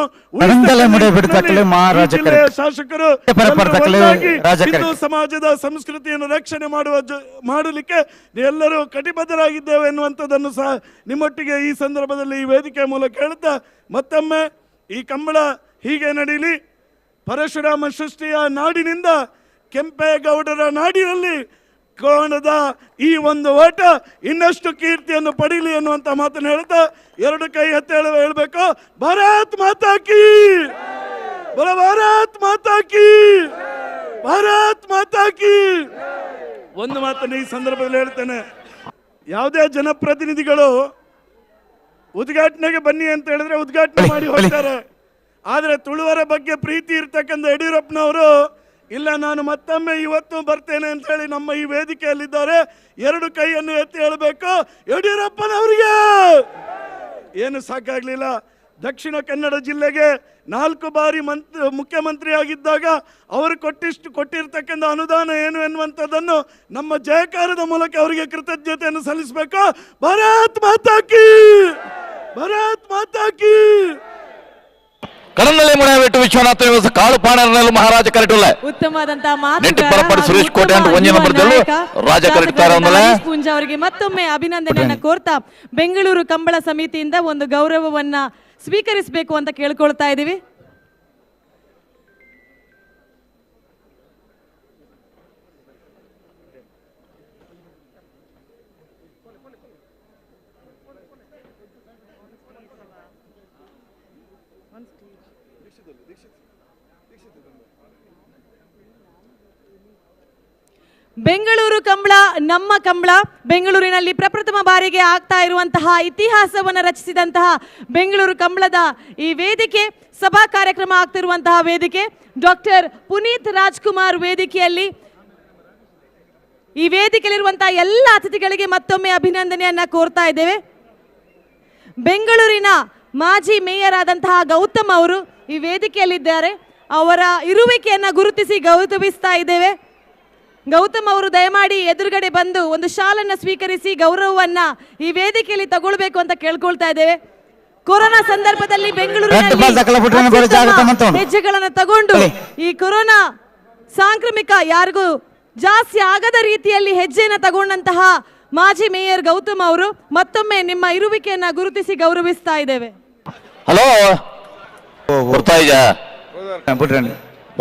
ಶಾಸಕರು ಹಿಂದೂ ಸಮಾಜದ ಸಂಸ್ಕೃತಿಯನ್ನು ರಕ್ಷಣೆ ಮಾಡಲಿಕ್ಕೆ ಎಲ್ಲರೂ ಕಟಿಬದ್ಧರಾಗಿದ್ದೇವೆ ಎನ್ನುವಂಥದ್ದನ್ನು ಸಹ ನಿಮ್ಮೊಟ್ಟಿಗೆ ಈ ಸಂದರ್ಭದಲ್ಲಿ ಈ ವೇದಿಕೆಯ ಮೂಲಕ ಹೇಳ್ತಾ, ಮತ್ತೊಮ್ಮೆ ಈ ಕಂಬಳ ಹೀಗೆ ನಡೀಲಿ. ಪರಶುರಾಮ ಸೃಷ್ಟಿಯ ನಾಡಿನಿಂದ ಕೆಂಪೇಗೌಡರ ನಾಡಿನಲ್ಲಿ ಕೋಣದ ಈ ಒಂದು ಓಟ ಇನ್ನಷ್ಟು ಕೀರ್ತಿಯನ್ನು ಪಡೀಲಿ ಎನ್ನುವಂತ ಮಾತನ್ನು ಹೇಳ್ತಾ, 2 ಕೈ ಎತ್ತಿ ಹೇಳಬೇಕು, ಭಾರತ್ ಮಾತಾ ಕೀ, ಭಾರತ್ ಮಾತಾ ಕೀ, ಭಾರತ್ ಮಾತಾ ಕೀ. ಒಂದು ಮಾತನ್ನು ಈ ಸಂದರ್ಭದಲ್ಲಿ ಹೇಳ್ತೇನೆ, ಯಾವುದೇ ಜನಪ್ರತಿನಿಧಿಗಳು ಉದ್ಘಾಟನೆಗೆ ಬನ್ನಿ ಅಂತ ಹೇಳಿದ್ರೆ ಉದ್ಘಾಟನೆ ಮಾಡಿ ಹೋಗ್ತಾರೆ. ಆದರೆ ತುಳುವರ ಬಗ್ಗೆ ಪ್ರೀತಿ ಇರ್ತಕ್ಕಂಥ ಯಡಿಯೂರಪ್ಪನವರು ಇಲ್ಲ, ನಾನು ಮತ್ತೊಮ್ಮೆ ಇವತ್ತು ಬರ್ತೇನೆ ಅಂತ ಹೇಳಿ ನಮ್ಮ ಈ ವೇದಿಕೆಯಲ್ಲಿದ್ದಾರೆ. 2 ಕೈಯನ್ನು ಎತ್ತಿ ಹೇಳಬೇಕು, ಯಡಿಯೂರಪ್ಪನವರಿಗೆ ಏನು ಸಾಕಾಗ್ಲಿಲ್ಲ. ದಕ್ಷಿಣ ಕನ್ನಡ ಜಿಲ್ಲೆಗೆ 4 ಬಾರಿ ಮುಖ್ಯಮಂತ್ರಿ ಆಗಿದ್ದಾಗ ಅವರು ಕೊಟ್ಟಿರ್ತಕ್ಕಂಥ ಅನುದಾನ ಏನು ಎನ್ನುವಂಥದ್ದನ್ನು ನಮ್ಮ ಜಯಕಾರದ ಮೂಲಕ ಅವರಿಗೆ ಕೃತಜ್ಞತೆಯನ್ನು ಸಲ್ಲಿಸಬೇಕು. ಭಾರತ್ ಮಾತಾ ಕೀ, ಭಾರತ್ ಮಾತಾ ಕೀ. ಕಡನಲ್ಲಿ ಮುಣೆಬಿಟ್ಟು ವಿಶ್ವನಾಥ ಕಾಳು ಪಾಣರಲ್ಲೂ ಮಹಾರಾಜ ಕರೆಟುಲ್ಲ ಉತ್ತಮವಾದಂತಹ ಸುರೇಶ್ ಕೋಟೆ ಅಂತ ಒಂಜಿ ನಂಬರ್ದಲ್ಲೂ ರಾಜ ಕರೆಕ್ಟಾರ ಪುಂಜ ಅವರಿಗೆ ಮತ್ತೊಮ್ಮೆ ಅಭಿನಂದನೆಯನ್ನ ಕೋರ್ತಾ ಬೆಂಗಳೂರು ಕಂಬಳ ಸಮಿತಿಯಿಂದ ಒಂದು ಗೌರವವನ್ನ ಸ್ವೀಕರಿಸಬೇಕು ಅಂತ ಕೇಳ್ಕೊಳ್ತಾ ಇದ್ದೀವಿ. ಬೆಂಗಳೂರು ಕಂಬಳ ನಮ್ಮ ಕಂಬಳ. ಬೆಂಗಳೂರಿನಲ್ಲಿ ಪ್ರಪ್ರಥಮ ಬಾರಿಗೆ ಆಗ್ತಾ ಇರುವಂತಹ ಇತಿಹಾಸವನ್ನು ರಚಿಸಿದಂತಹ ಬೆಂಗಳೂರು ಕಂಬಳದ ಈ ವೇದಿಕೆ, ಸಭಾ ಕಾರ್ಯಕ್ರಮ ಆಗ್ತಿರುವಂತಹ ವೇದಿಕೆ, ಡಾಕ್ಟರ್ ಪುನೀತ್ ರಾಜ್ಕುಮಾರ್ ವೇದಿಕೆಯಲ್ಲಿ ಈ ವೇದಿಕೆಯಲ್ಲಿರುವಂತಹ ಎಲ್ಲ ಅತಿಥಿಗಳಿಗೆ ಮತ್ತೊಮ್ಮೆ ಅಭಿನಂದನೆಯನ್ನ ಕೋರ್ತಾ ಇದ್ದೇವೆ. ಬೆಂಗಳೂರಿನ ಮಾಜಿ ಮೇಯರ್ ಆದಂತಹ ಗೌತಮ್ ಅವರು ಈ ವೇದಿಕೆಯಲ್ಲಿದ್ದಾರೆ. ಅವರ ಇರುವಿಕೆಯನ್ನ ಗುರುತಿಸಿ ಗೌರವಿಸ್ತಾ ಇದ್ದೇವೆ. ಗೌತಮ್ ಅವರು ದಯಮಾಡಿ ಎದುರುಗಡೆ ಬಂದು ಒಂದು ಶಾಲನ್ನು ಸ್ವೀಕರಿಸಿ ಗೌರವವನ್ನ ಈ ವೇದಿಕೆಯಲ್ಲಿ ತಗೊಳ್ಬೇಕು ಅಂತ ಕೇಳ್ಕೊಳ್ತಾ ಇದ್ದೇವೆ. ಕೊರೋನಾ ಸಂದರ್ಭದಲ್ಲಿ ಬೆಂಗಳೂರಿನಲ್ಲಿ ಹೆಜ್ಜೆಗಳನ್ನು ತಗೊಂಡು ಈ ಕೊರೋನಾ ಸಾಂಕ್ರಾಮಿಕ ಯಾರಿಗೂ ಜಾಸ್ತಿ ಆಗದ ರೀತಿಯಲ್ಲಿ ಹೆಜ್ಜೆಯನ್ನು ತಗೊಂಡಂತಹ ಮಾಜಿ ಮೇಯರ್ ಗೌತಮ್ ಅವರು ಮತ್ತೊಮ್ಮೆ ನಿಮ್ಮ ಇರುವಿಕೆಯನ್ನ ಗುರುತಿಸಿ ಗೌರವಿಸ್ತಾ ಇದ್ದೇವೆ. ಹಲೋ, ಬರ್ತಾ ಇದೆಯಾ?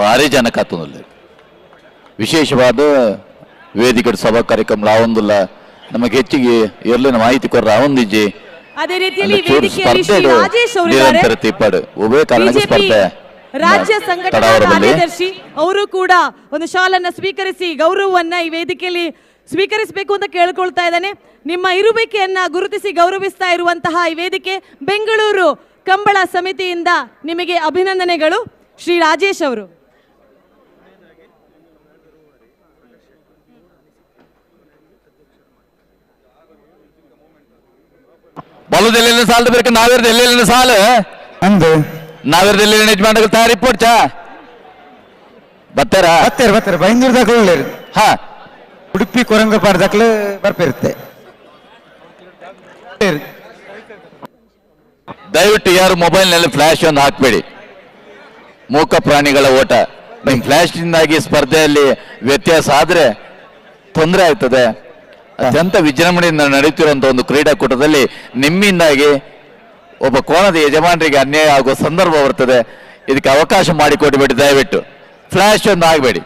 ಭಾರಿ ಜನ ಕಾತುನಲ್ಲಿ ವಿಶೇಷವಾದ ವೇದಿಕೆ ಸಭಾ ಕಾರ್ಯಕ್ರಮ ರಾವೊಂದಿಲ್ಲ. ನಮಗೆ ಹೆಚ್ಚಿಗೆ ಎರ್ಲಿನ ಮಾಹಿತಿ ಕೊರ ರಾವೊಂದಿಜ್ಜಿ. ಅದೇ ರೀತಿಯಲ್ಲಿ ವೇದಿಕೆಯಲ್ಲಿ ಶ್ರೀ ರಾಜೇಶ್ ಅವರು ಬಿಜೆಪಿ ರಾಜ್ಯ ಸಂಘಟನಾ ಕಾರ್ಯದರ್ಶಿ ಅವರು ಕೂಡ ಒಂದು ಶಾಲನ್ನ ಸ್ವೀಕರಿಸಿ ಗೌರವವನ್ನ ಈ ವೇದಿಕೆಯಲ್ಲಿ ಸ್ವೀಕರಿಸಬೇಕು ಅಂತ ಕೇಳ್ಕೊಳ್ತಾ ಇದ್ದಾನೆ. ನಿಮ್ಮ ಇರುವಿಕೆಯನ್ನ ಗುರುತಿಸಿ ಗೌರವಿಸ್ತಾ ಇರುವಂತಹ ಈ ವೇದಿಕೆ ಬೆಂಗಳೂರು ಕಂಬಳ ಸಮಿತಿಯಿಂದ ನಿಮಗೆ ಅಭಿನಂದನೆಗಳು ಶ್ರೀ ರಾಜೇಶ್ ಅವರು. ಬಲುದೆಲ್ಲಿನ ಸಾಲದ ಬೇಕು ನಾವೇರ್ದು ಎಲ್ಲೆಲ್ಲಿನ ಸಾಲು ಅಂದು ನಾವೇರ್ದು ಎಲ್ಲಿ ಯಜಮಾನಗಳು ತಯಾರಿ ಪೋಡ್ಚಾ ಬತ್ತಾರ ಬತ್ತಾರ ಬೈಂದೂರ್ದಾಗ ಒಳ್ಳೆರು. ಹಾ, ಉಡುಪಿ ಕೊರಂಗಪಾಡದಾಗ್ಲೂ ಬರ್ಪಿರುತ್ತೆ. ದಯವಿಟ್ಟು ಯಾರು ಮೊಬೈಲ್ನಲ್ಲಿ ಫ್ಲಾಶ್ ಒಂದು ಹಾಕಬೇಡಿ. ಮೂಕ ಪ್ರಾಣಿಗಳ ಓಟ ಫ್ಲಾಶ್ನಿಂದಾಗಿ ಸ್ಪರ್ಧೆಯಲ್ಲಿ ವ್ಯತ್ಯಾಸ ಆದರೆ ತೊಂದರೆ ಆಗ್ತದೆ. ಅತ್ಯಂತ ವಿಜೃಂಭಣೆಯಿಂದ ನಡೆಯುತ್ತಿರುವಂಥ ಒಂದು ಕ್ರೀಡಾಕೂಟದಲ್ಲಿ ನಿಮ್ಮಿಂದಾಗಿ ಒಬ್ಬ ಕೋಣದ ಯಜಮಾನರಿಗೆ ಅನ್ಯಾಯ ಆಗುವ ಸಂದರ್ಭ ಬರ್ತದೆ. ಇದಕ್ಕೆ ಅವಕಾಶ ಮಾಡಿಕೊಡ್ಬೇಡಿ. ದಯವಿಟ್ಟು ಫ್ಲಾಶ್ ಒಂದು ಆಗಬೇಡಿ.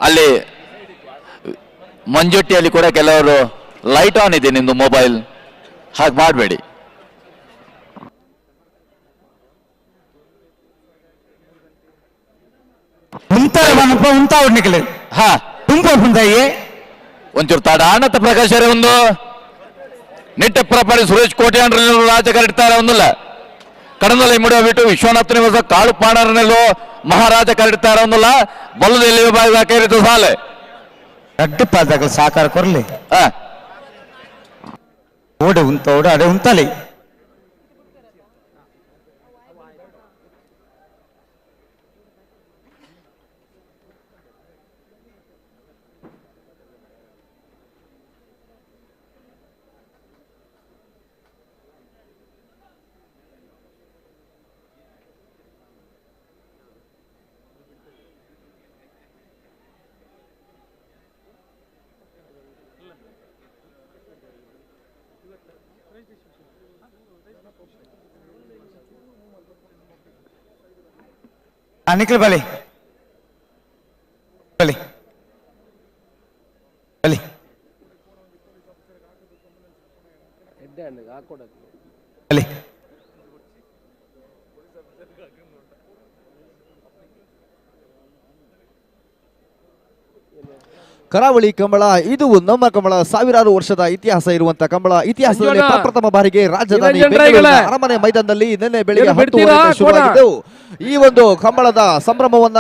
ಅಲ್ಲಿ ಮಂಜುಟ್ಟಿಯಲ್ಲಿ ಕೂಡ ಕೆಲವರು ಲೈಟ್ ಆನ್ ಇದೆ ನಿಮ್ದು ಮೊಬೈಲ್, ಹಾಗೆ ಮಾಡಬೇಡಿ. ಹಾ, ಒಂಚೂರು ತಡಾಣತ ಪ್ರಕಾಶರೇ ಒಂದು ನಿಟ್ಟೆಪ್ಪರಪಾಡಿ ಸುರೇಶ್ ಕೋಟ್ಯಾಂಡ್ರನಲ್ಲೂ ರಾಜಕಾರಣ ಇಡ್ತಾರೆ ಒಂದಲ್ಲ ಕಡನಲ್ಲಿ ಮುಡಿಯ ಬಿಟ್ಟು ವಿಶ್ವನಾಥ ನಿವಾಸ ಕಾಳು ಪಾಣರನಲ್ಲೂ ಮಹಾರಾಜ ಕರಡ್ತಾರೆ ಒಂದಲ್ಲ ಬಲ್ಲದಲ್ಲಿ ವಿಭಾಗ ಸಾಲೆ ಅಡ್ಡಪ್ಪಾದಾಗ ಸಾಕಾರ ಕೊರ್ಲಿ ಓಡೆ ಉಂತ ಓಡ ಅಡೆ ಉಂತಲಿ निकल बले बले बले बले ಕರಾವಳಿ ಕಂಬಳ ಇದು ನಮ್ಮ ಕಂಬಳ. ಸಾವಿರಾರು ವರ್ಷದ ಇತಿಹಾಸ ಇರುವಂತ ಕಂಬಳ. ಇತಿಹಾಸದಲ್ಲಿ ಪ್ರಪ್ರಥಮ ಬಾರಿಗೆ ರಾಜಧಾನಿ ಅರಮನೆ ಮೈದಾನದಲ್ಲಿ ನಿನ್ನೆ ಬೆಳಿಗ್ಗೆ 10 ಗಂಟೆಗೆ ಶುರುವಾಗಿದ್ದು ಈ ಒಂದು ಕಂಬಳದ ಸಂಭ್ರಮವನ್ನ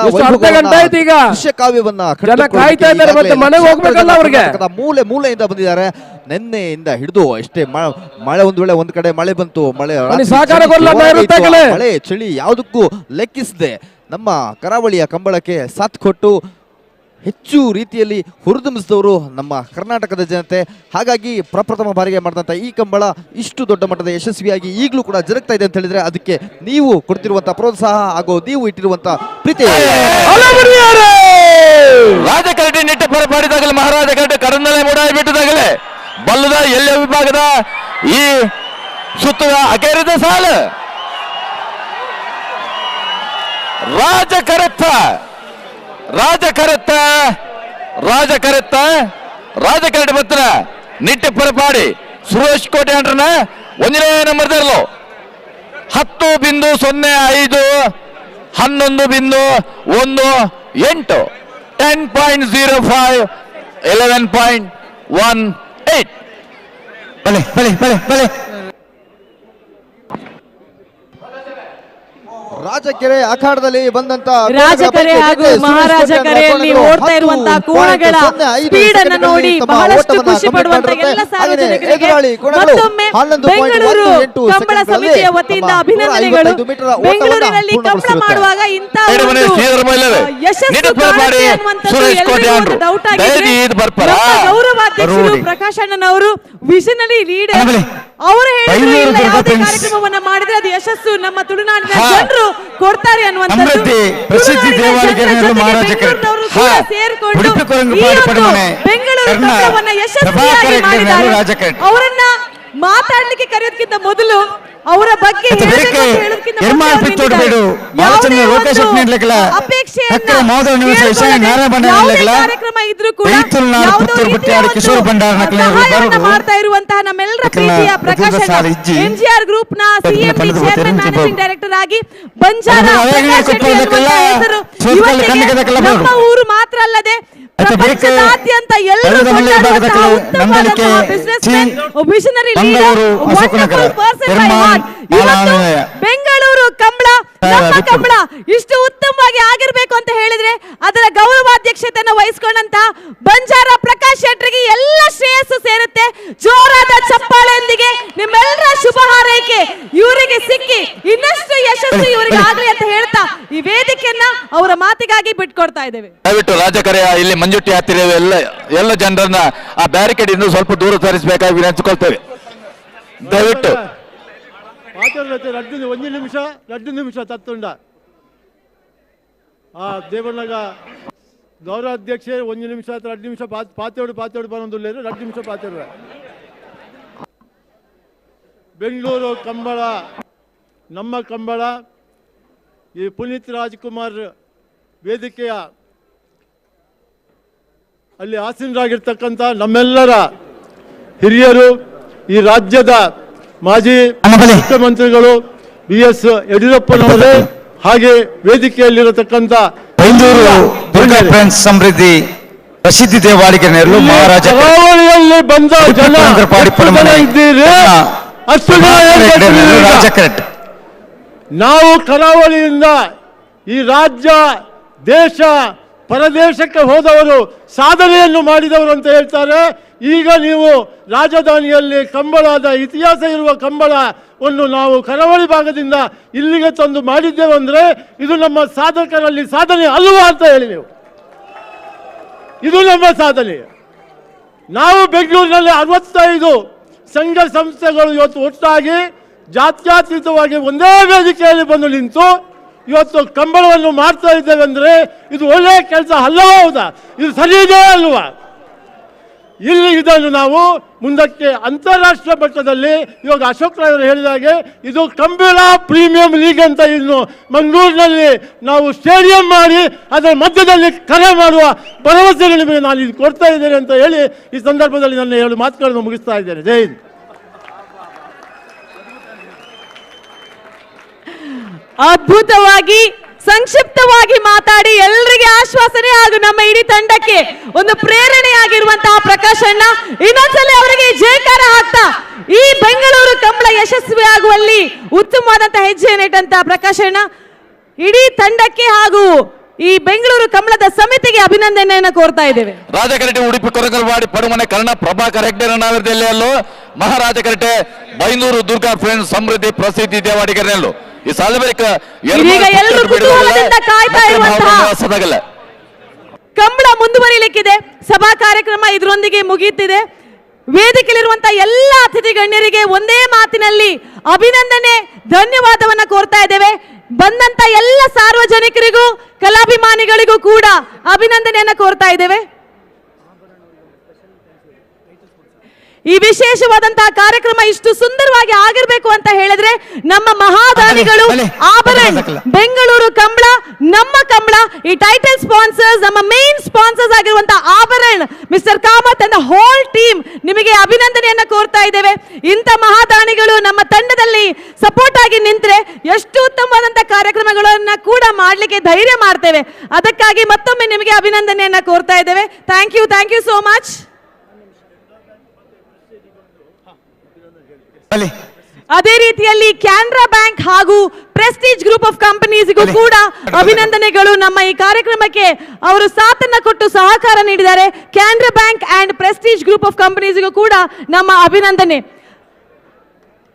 ದೃಶ್ಯಕಾವ್ಯವನ್ನ ಮೂಲೆ ಮೂಲೆಯಿಂದ ಬಂದಿದ್ದಾರೆ. ನಿನ್ನೆಯಿಂದ ಹಿಡಿದು ಅಷ್ಟೇ ಮಳೆ ಒಂದು ವೇಳೆ ಒಂದ್ ಕಡೆ ಮಳೆ ಬಂತು, ಮಳೆ ಚಳಿ ಯಾವುದಕ್ಕೂ ಲೆಕ್ಕಿಸದೆ ನಮ್ಮ ಕರಾವಳಿಯ ಕಂಬಳಕ್ಕೆ ಸಾಥ್ ಕೊಟ್ಟು ಹೆಚ್ಚು ರೀತಿಯಲ್ಲಿ ಹುರಿದುಂಬಿಸಿದವರು ನಮ್ಮ ಕರ್ನಾಟಕದ ಜನತೆ. ಹಾಗಾಗಿ ಪ್ರಪ್ರಥಮ ಬಾರಿಗೆ ಮಾಡಿದಂಥ ಈ ಕಂಬಳ ಇಷ್ಟು ದೊಡ್ಡ ಮಟ್ಟದ ಯಶಸ್ವಿಯಾಗಿ ಈಗಲೂ ಕೂಡ ಜರುಗ್ತಾ ಇದೆ ಅಂತ ಹೇಳಿದ್ರೆ ಅದಕ್ಕೆ ನೀವು ಕೊಡ್ತಿರುವಂತ ಪ್ರೋತ್ಸಾಹ ಹಾಗೂ ನೀವು ಇಟ್ಟಿರುವಂತ ಪ್ರೀತಿ. ರಾಜಕರಟಿ ನಿಟ್ಟೆ ಹೊರಪಾಡಿದಾಗಲೇ ಮಹಾರಾಜ ಕರಟೆ ಕಡನ್ನಲೆ ಮೂಡಾಯಿ ಬಿಟ್ಟಿದಾಗಲೇ ಬಲ್ಲದ ಎಲ್ಲ ವಿಭಾಗದ ಈ ಸುತ್ತದ ಅಕೇರಿದ ಸಾಲು ರಾಜಕರಟಿ ಬತ್ತನ ನಿಟ್ಟೆ ಹೊರಪಾಡಿ ಸುರೇಶ್ ಕೋಟ್ಯಾಂಡ್ರನ 1ನೇ ನಂಬರ್ದಲ್ಲೂ 10.05 11.18 10.05, 11.18. ಬಲೆ ಬಲೆ ಬಲೆ ಬಲೆ ರಾಜಕೆರೆ ಅಖಾಡದಲ್ಲಿ ಬಂದಂತ ರಾಜಕೆರೆ ಹಾಗೂ ಮಹಾರಾಜ ಕೆರೆಯಲ್ಲಿ ಓಡ್ತಾ ಇರುವಂತಹ ಕೋಣಗಳ ಸ್ಪೀಡ್ ಅನ್ನು ನೋಡಿ ಬಹಳಷ್ಟು ಖುಷಿ ಪಡುವಂತ ಎಲ್ಲ ಸಾರ್ವಜನಿಕರಿಗೆ ಮತ್ತೊಮ್ಮೆ ಬೆಂಗಳೂರು ಕಂಬಳ ಸಮಿತಿಯ ವತಿಯಿಂದ ಅಭಿನಂದನೆಗಳು. ಬೆಂಗಳೂರಿನಲ್ಲಿ ಕಂಬಳ ಮಾಡುವಾಗ ಇಂತಹ ಯಶಸ್ಸು ಡೌಟ್ ಆಗಿದೆ. ಗೌರವಾಧ್ಯಕ್ಷರು ಪ್ರಕಾಶ್ ಅಣ್ಣನವರು ವಿಷನರಿ ಲೀಡರ್ ಅವರು ಹೇಳಿದ್ರು, ಯಾವುದೇ ಕಾರ್ಯಕ್ರಮವನ್ನ ಮಾಡಿದ್ರೆ ಅದು ಯಶಸ್ಸು ನಮ್ಮ ತುಳುನಾಡಿನ ಜನರು ಕೊಡ್ತಾರೆ ಅನ್ನುವಂಥದ್ದು. ಪ್ರಸಿದ್ಧಿ ದೇವಾಲಯಗಳು ಮಹಾರಾಜ ಸೇರ್ಕೊಂಡು ಬೆಂಗಳೂರು ಕಂಬಳವನ್ನ ಯಶಸ್ವಿಯಾಗಿ ಮಾಡಿದ್ದಾರೆ. ಅವರನ್ನ ಮಾತಾಡ್ಲಿಕ್ಕೆ ಕರೆಯೋದಕ್ಕಿಂತ ಮೊದಲು ಅವರ ಬಗ್ಗೆ ಕಾರ್ಯಕ್ರಮ ಇದ್ರೂ ಕೂಡ ಮಾಡ್ತಾ ಇರುವಂತಹ ನಮ್ಮೆಲ್ಲರ ಪ್ರೀತಿಯ ಪ್ರಕಾಶ್ ಎಂಜಿಆರ್ ಗ್ರೂಪ್ ನ ಸಿಎಂಡಿ ಚೇರ್ಮನ್ ಮ್ಯಾನೇಜಿಂಗ್ ಡೈರೆಕ್ಟರ್ ಆಗಿ ಬಂಜಾರ ಹೆಸರು ನಮ್ಮ ಊರು ಮಾತ್ರ ಅಲ್ಲದೆ ಪ್ರಪಂಚದಾದ್ಯಂತ ಎಲ್ಲರೂ visionary leader, wonderful person by heart. ಇವತ್ತು ಬೆಂಗಳೂರು ಕಂಬಳ ನಮ್ಮ ಕಂಬಳ ಇಷ್ಟು ಉತ್ತಮವಾಗಿ ಆಗಿರ್ಬೇಕು ಅಂತ ಹೇಳಿದ್ರೆ ಅದರ ಗೌರವಾಧ್ಯಕ್ಷತೆಯನ್ನು ವಹಿಸಿಕೊಂಡಂತ ಬಂಜಾರ ಪ್ರಕಾಶ್ ಶೆಟ್ಟರಿಗೆ ಎಲ್ಲ ಶ್ರೇಯಸ್ಸು ಸೇರುತ್ತೆ. ಜೋರಾದ ಚಪ್ಪಾಳೆಯೊಂದಿಗೆ ನಿಮ್ಮೆಲ್ಲರ ಶುಭ ಹಾರೈಕೆ ಇವರಿಗೆ ಸಿಕ್ಕಿ ಇನ್ನಷ್ಟು ಯಶಸ್ಸು ಇವರಿಗೆ ಆಗಲಿ ಅಂತ ಹೇಳ್ತಾ ಈ ವೇದಿಕೆಯನ್ನ ಅವರ ಮಾತಿಗಾಗಿ ಬಿಟ್ಕೊಡ್ತಾ ಇದ್ದೇವೆ. ದಯವಿಟ್ಟು ರಾಜಕರೆಯ ಇಲ್ಲಿ ಮಂಜುಟ್ಟಿ ಹತ್ತಿರ ಎಲ್ಲ ಜನರನ್ನ ಆ ಬ್ಯಾರಿಕೇಡ್ ಇಂದ ಸ್ವಲ್ಪ ದೂರ ತರಿಸಬೇಕಾಗಿ ವಿನಂತಿಸಿಕೊಳ್ತೇವೆ. ದಯವಿಟ್ಟು రెండు నిమిష తత్తుండ ఆ దేవన్నగ గౌరవ అధ్యక్ష 1 నిమిష 2 నిమిష పాతేడు బనందు లేదు 2 నిమిಷ ಪಾತೇಡು. ಬೆಂಗಳೂರು ಕಂಬಳ ನಮ್ಮ ಕಂಬಳ ಈ ಪುನೀತ್ ರಾಜ್ಕುಮಾರ್ ವೇದಿಕೆಯ ಅಲ್ಲಿ ಆಸೀನರಾಗಿರ್ತಕ್ಕಂಥ ನಮ್ಮೆಲ್ಲರ ಹಿರಿಯರು, ಈ ರಾಜ್ಯದ ಮಾಜಿ ಮುಖ್ಯಮಂತ್ರಿಗಳು BS ಯಡಿಯೂರಪ್ಪನವರೇ, ಹಾಗೆ ವೇದಿಕೆಯಲ್ಲಿರತಕ್ಕಂಥ ಸಮೃದ್ಧಿ ಪ್ರಸಿದ್ಧಿ ದೇವಾಲಯ ಮಹಾರಾಜ ಕರಾವಳಿಯಲ್ಲಿ ಬಂದ ಜನ ಇದ್ದೀರಿ, ಅಷ್ಟು ನಾವು ಕರಾವಳಿಯಿಂದ ಈ ರಾಜ್ಯ ದೇಶ ಪರದೇಶಕ್ಕೆ ಹೋದವರು ಸಾಧನೆಯನ್ನು ಮಾಡಿದವರು ಅಂತ ಹೇಳ್ತಾರೆ. ಈಗ ನೀವು ರಾಜಧಾನಿಯಲ್ಲಿ ಕಂಬಳದ ಇತಿಹಾಸ ಇರುವ ಕಂಬಳವನ್ನು ನಾವು ಕರಾವಳಿ ಭಾಗದಿಂದ ಇಲ್ಲಿಗೆ ತಂದು ಮಾಡಿದ್ದೇವೆ ಅಂದರೆ ಇದು ನಮ್ಮ ಸಾಧಕರಲ್ಲಿ ಸಾಧನೆ ಅಲ್ವಾ ಅಂತ ಹೇಳಿ ನೀವು, ಇದು ನಮ್ಮ ಸಾಧನೆ. ನಾವು ಬೆಂಗಳೂರಿನಲ್ಲಿ 65 ಸಂಘ ಸಂಸ್ಥೆಗಳು ಇವತ್ತು ಒಟ್ಟಾಗಿ ಜಾತ್ಯತೀತವಾಗಿ ಒಂದೇ ವೇದಿಕೆಯಲ್ಲಿ ಬಂದು ನಿಂತು ಇವತ್ತು ಕಂಬಳವನ್ನು ಮಾಡ್ತಾ ಇದ್ದೇವೆ ಅಂದರೆ ಇದು ಒಳ್ಳೆಯ ಕೆಲಸ ಅಲ್ಲವಾ? ಹೌದಾ? ಇದು ಸರಿ ಇದೆ ಅಲ್ವಾ? ಇಲ್ಲಿ ಇದನ್ನು ನಾವು ಮುಂದಕ್ಕೆ ಅಂತಾರಾಷ್ಟ್ರೀಯ ಮಟ್ಟದಲ್ಲಿ ಇವಾಗ ಅಶೋಕ್ ರಾಯರು ಹೇಳಿದಾಗೆ ಇದು ಕಂಬಳ ಪ್ರೀಮಿಯಂ ಲೀಗ್ ಅಂತ ಇನ್ನು ಮಂಗಳೂರಿನಲ್ಲಿ ನಾವು ಸ್ಟೇಡಿಯಂ ಮಾಡಿ ಅದರ ಮಧ್ಯದಲ್ಲಿ ಕರೆ ಮಾಡುವ ಭರವಸೆ ನಿಮಗೆ ನಾನು ಇದು ಕೊಡ್ತಾ ಇದ್ದೇನೆ ಅಂತ ಹೇಳಿ ಈ ಸಂದರ್ಭದಲ್ಲಿ ನನ್ನ 2 ಮಾತುಗಳನ್ನು ಮುಗಿಸ್ತಾ ಇದ್ದೇನೆ. ಜೈ ಹಿಂದ್. ಅದ್ಭುತವಾಗಿ ಸಂಕ್ಷಿಪ್ತವಾಗಿ ಮಾತಾಡಿ ಎಲ್ಲರಿಗೆ ಆಶ್ವಾಸನೆ ಹಾಗೂ ನಮ್ಮ ಇಡೀ ತಂಡಕ್ಕೆ ಒಂದು ಪ್ರೇರಣೆಯಾಗಿರುವಂತಹ ಪ್ರಕಾಶ್ ಅಣ್ಣ ಇನ್ನೊಂದ್ಸಲ ಅವರಿಗೆ ಜಯಕಾರ ಹಾಕ್ತಾ ಈ ಬೆಂಗಳೂರು ಕಂಬಳ ಯಶಸ್ವಿ ಆಗುವಲ್ಲಿ ಉತ್ತಮವಾದಂತಹ ಹೆಜ್ಜೆಯನ್ನು ಇಟ್ಟಂತ ಪ್ರಕಾಶ್ ಅಣ್ಣ ಇಡೀ ತಂಡಕ್ಕೆ ಹಾಗೂ ಈ ಬೆಂಗಳೂರು ಕಂಬಳದ ಸಮಿತಿಗೆ ಅಭಿನಂದನೆಯನ್ನು ಕೋರ್ತಾ ಇದ್ದೇವೆ. ರಾಜಕರಟೆ ಉಡುಪಿ ಕೊರಗಲ್ವಾಡಿ ಪಡುಮನೆ ಕರ್ಣ ಪ್ರಭಾಕರ್ ಹೆಗ್ಡೆ ನಾವಿರದೆಲ್ಲೋ ಮಹಾರಾಜ ಕರಟೆ ಬೈಂದೂರು ದುರ್ಗಾ ಫ್ರೆಂಡ್ಸ್ ಸಮೃದ್ಧಿ ಪ್ರಸಿದ್ಧಿ ದೇವಾಡಿಗರಲ್ಲೂ ಈ ಸಾಲಬೇಕ ಎಲ್ಲರೂ ಕುತೂಹಲದಿಂದ ಕಾಯ್ತಾ ಇರುವಂತಹ ಕಂಬಳ ಮುಂದುವರಿಲಿಕ್ಕಿದೆ. ಸಭಾ ಕಾರ್ಯಕ್ರಮ ಇದರೊಂದಿಗೆ ಮುಗಿಯುತ್ತಿದೆ. ವೇದಿಕೆಯಲ್ಲಿರುವಂತಹ ಎಲ್ಲ ಅತಿಥಿ ಗಣ್ಯರಿಗೆ ಒಂದೇ ಮಾತಿನಲ್ಲಿ ಅಭಿನಂದನೆ ಧನ್ಯವಾದವನ್ನ ಕೋರ್ತಾ ಇದ್ದೇವೆ. ಬಂದಂತ ಎಲ್ಲ ಸಾರ್ವಜನಿಕರಿಗೂ ಕಲಾಭಿಮಾನಿಗಳಿಗೂ ಕೂಡ ಅಭಿನಂದನೆಯನ್ನ ಕೋರ್ತಾ ಇದ್ದೇವೆ. ಈ ವಿಶೇಷವಾದಂತಹ ಕಾರ್ಯಕ್ರಮ ಇಷ್ಟು ಸುಂದರವಾಗಿ ಆಗಿರ್ಬೇಕು ಅಂತ ಹೇಳಿದ್ರೆ ನಮ್ಮ ಮಹಾದಾನಿಗಳು ಆಭರಣ್ ಬೆಂಗಳೂರು ಕಂಬಳ ನಮ್ಮ ಕಂಬಳ ಈ ಟೈಟಲ್ ಸ್ಪಾನ್ಸರ್ಸ್ ನಮ್ಮ ಮೇನ್ ಸ್ಪಾನ್ಸರ್ಸ್ ಆಗಿರುವಂತಹ Abharan mister Kamath and whole team ನಿಮಗೆ ಅಭಿನಂದನೆಯನ್ನ ಕೋರ್ತಾ ಇದ್ದೇವೆ. ಇಂಥ ಮಹಾದಾನಿಗಳು ನಮ್ಮ ತಂಡದಲ್ಲಿ ಸಪೋರ್ಟ್ ಆಗಿ ನಿಂತ್ರೆ ಎಷ್ಟು ಉತ್ತಮವಾದಂತಹ ಕಾರ್ಯಕ್ರಮಗಳನ್ನ ಕೂಡ ಮಾಡ್ಲಿಕ್ಕೆ ಧೈರ್ಯ ಮಾಡ್ತೇವೆ. ಅದಕ್ಕಾಗಿ ಮತ್ತೊಮ್ಮೆ ನಿಮಗೆ ಅಭಿನಂದನೆಯನ್ನ ಕೋರ್ತಾ ಇದ್ದೇವೆ. Thank you so much. ಅದೇ ರೀತಿಯಲ್ಲಿ ಕ್ಯಾನರಾ ಬ್ಯಾಂಕ್ ಹಾಗೂ ಪ್ರೆಸ್ಟೀಜ್ ಗ್ರೂಪ್ ಆಫ್ ಕಂಪನೀಸ್ಗೂ ಕೂಡ ಅಭಿನಂದನೆಗಳು. ನಮ್ಮ ಈ ಕಾರ್ಯಕ್ರಮಕ್ಕೆ ಅವರು ಸಾಥನ್ನ ಕೊಟ್ಟು ಸಹಕಾರ ನೀಡಿದ್ದಾರೆ. Canara bank and Prestige group of ಕಂಪನೀಸ್ಗೂ ಕೂಡ ನಮ್ಮ ಅಭಿನಂದನೆ.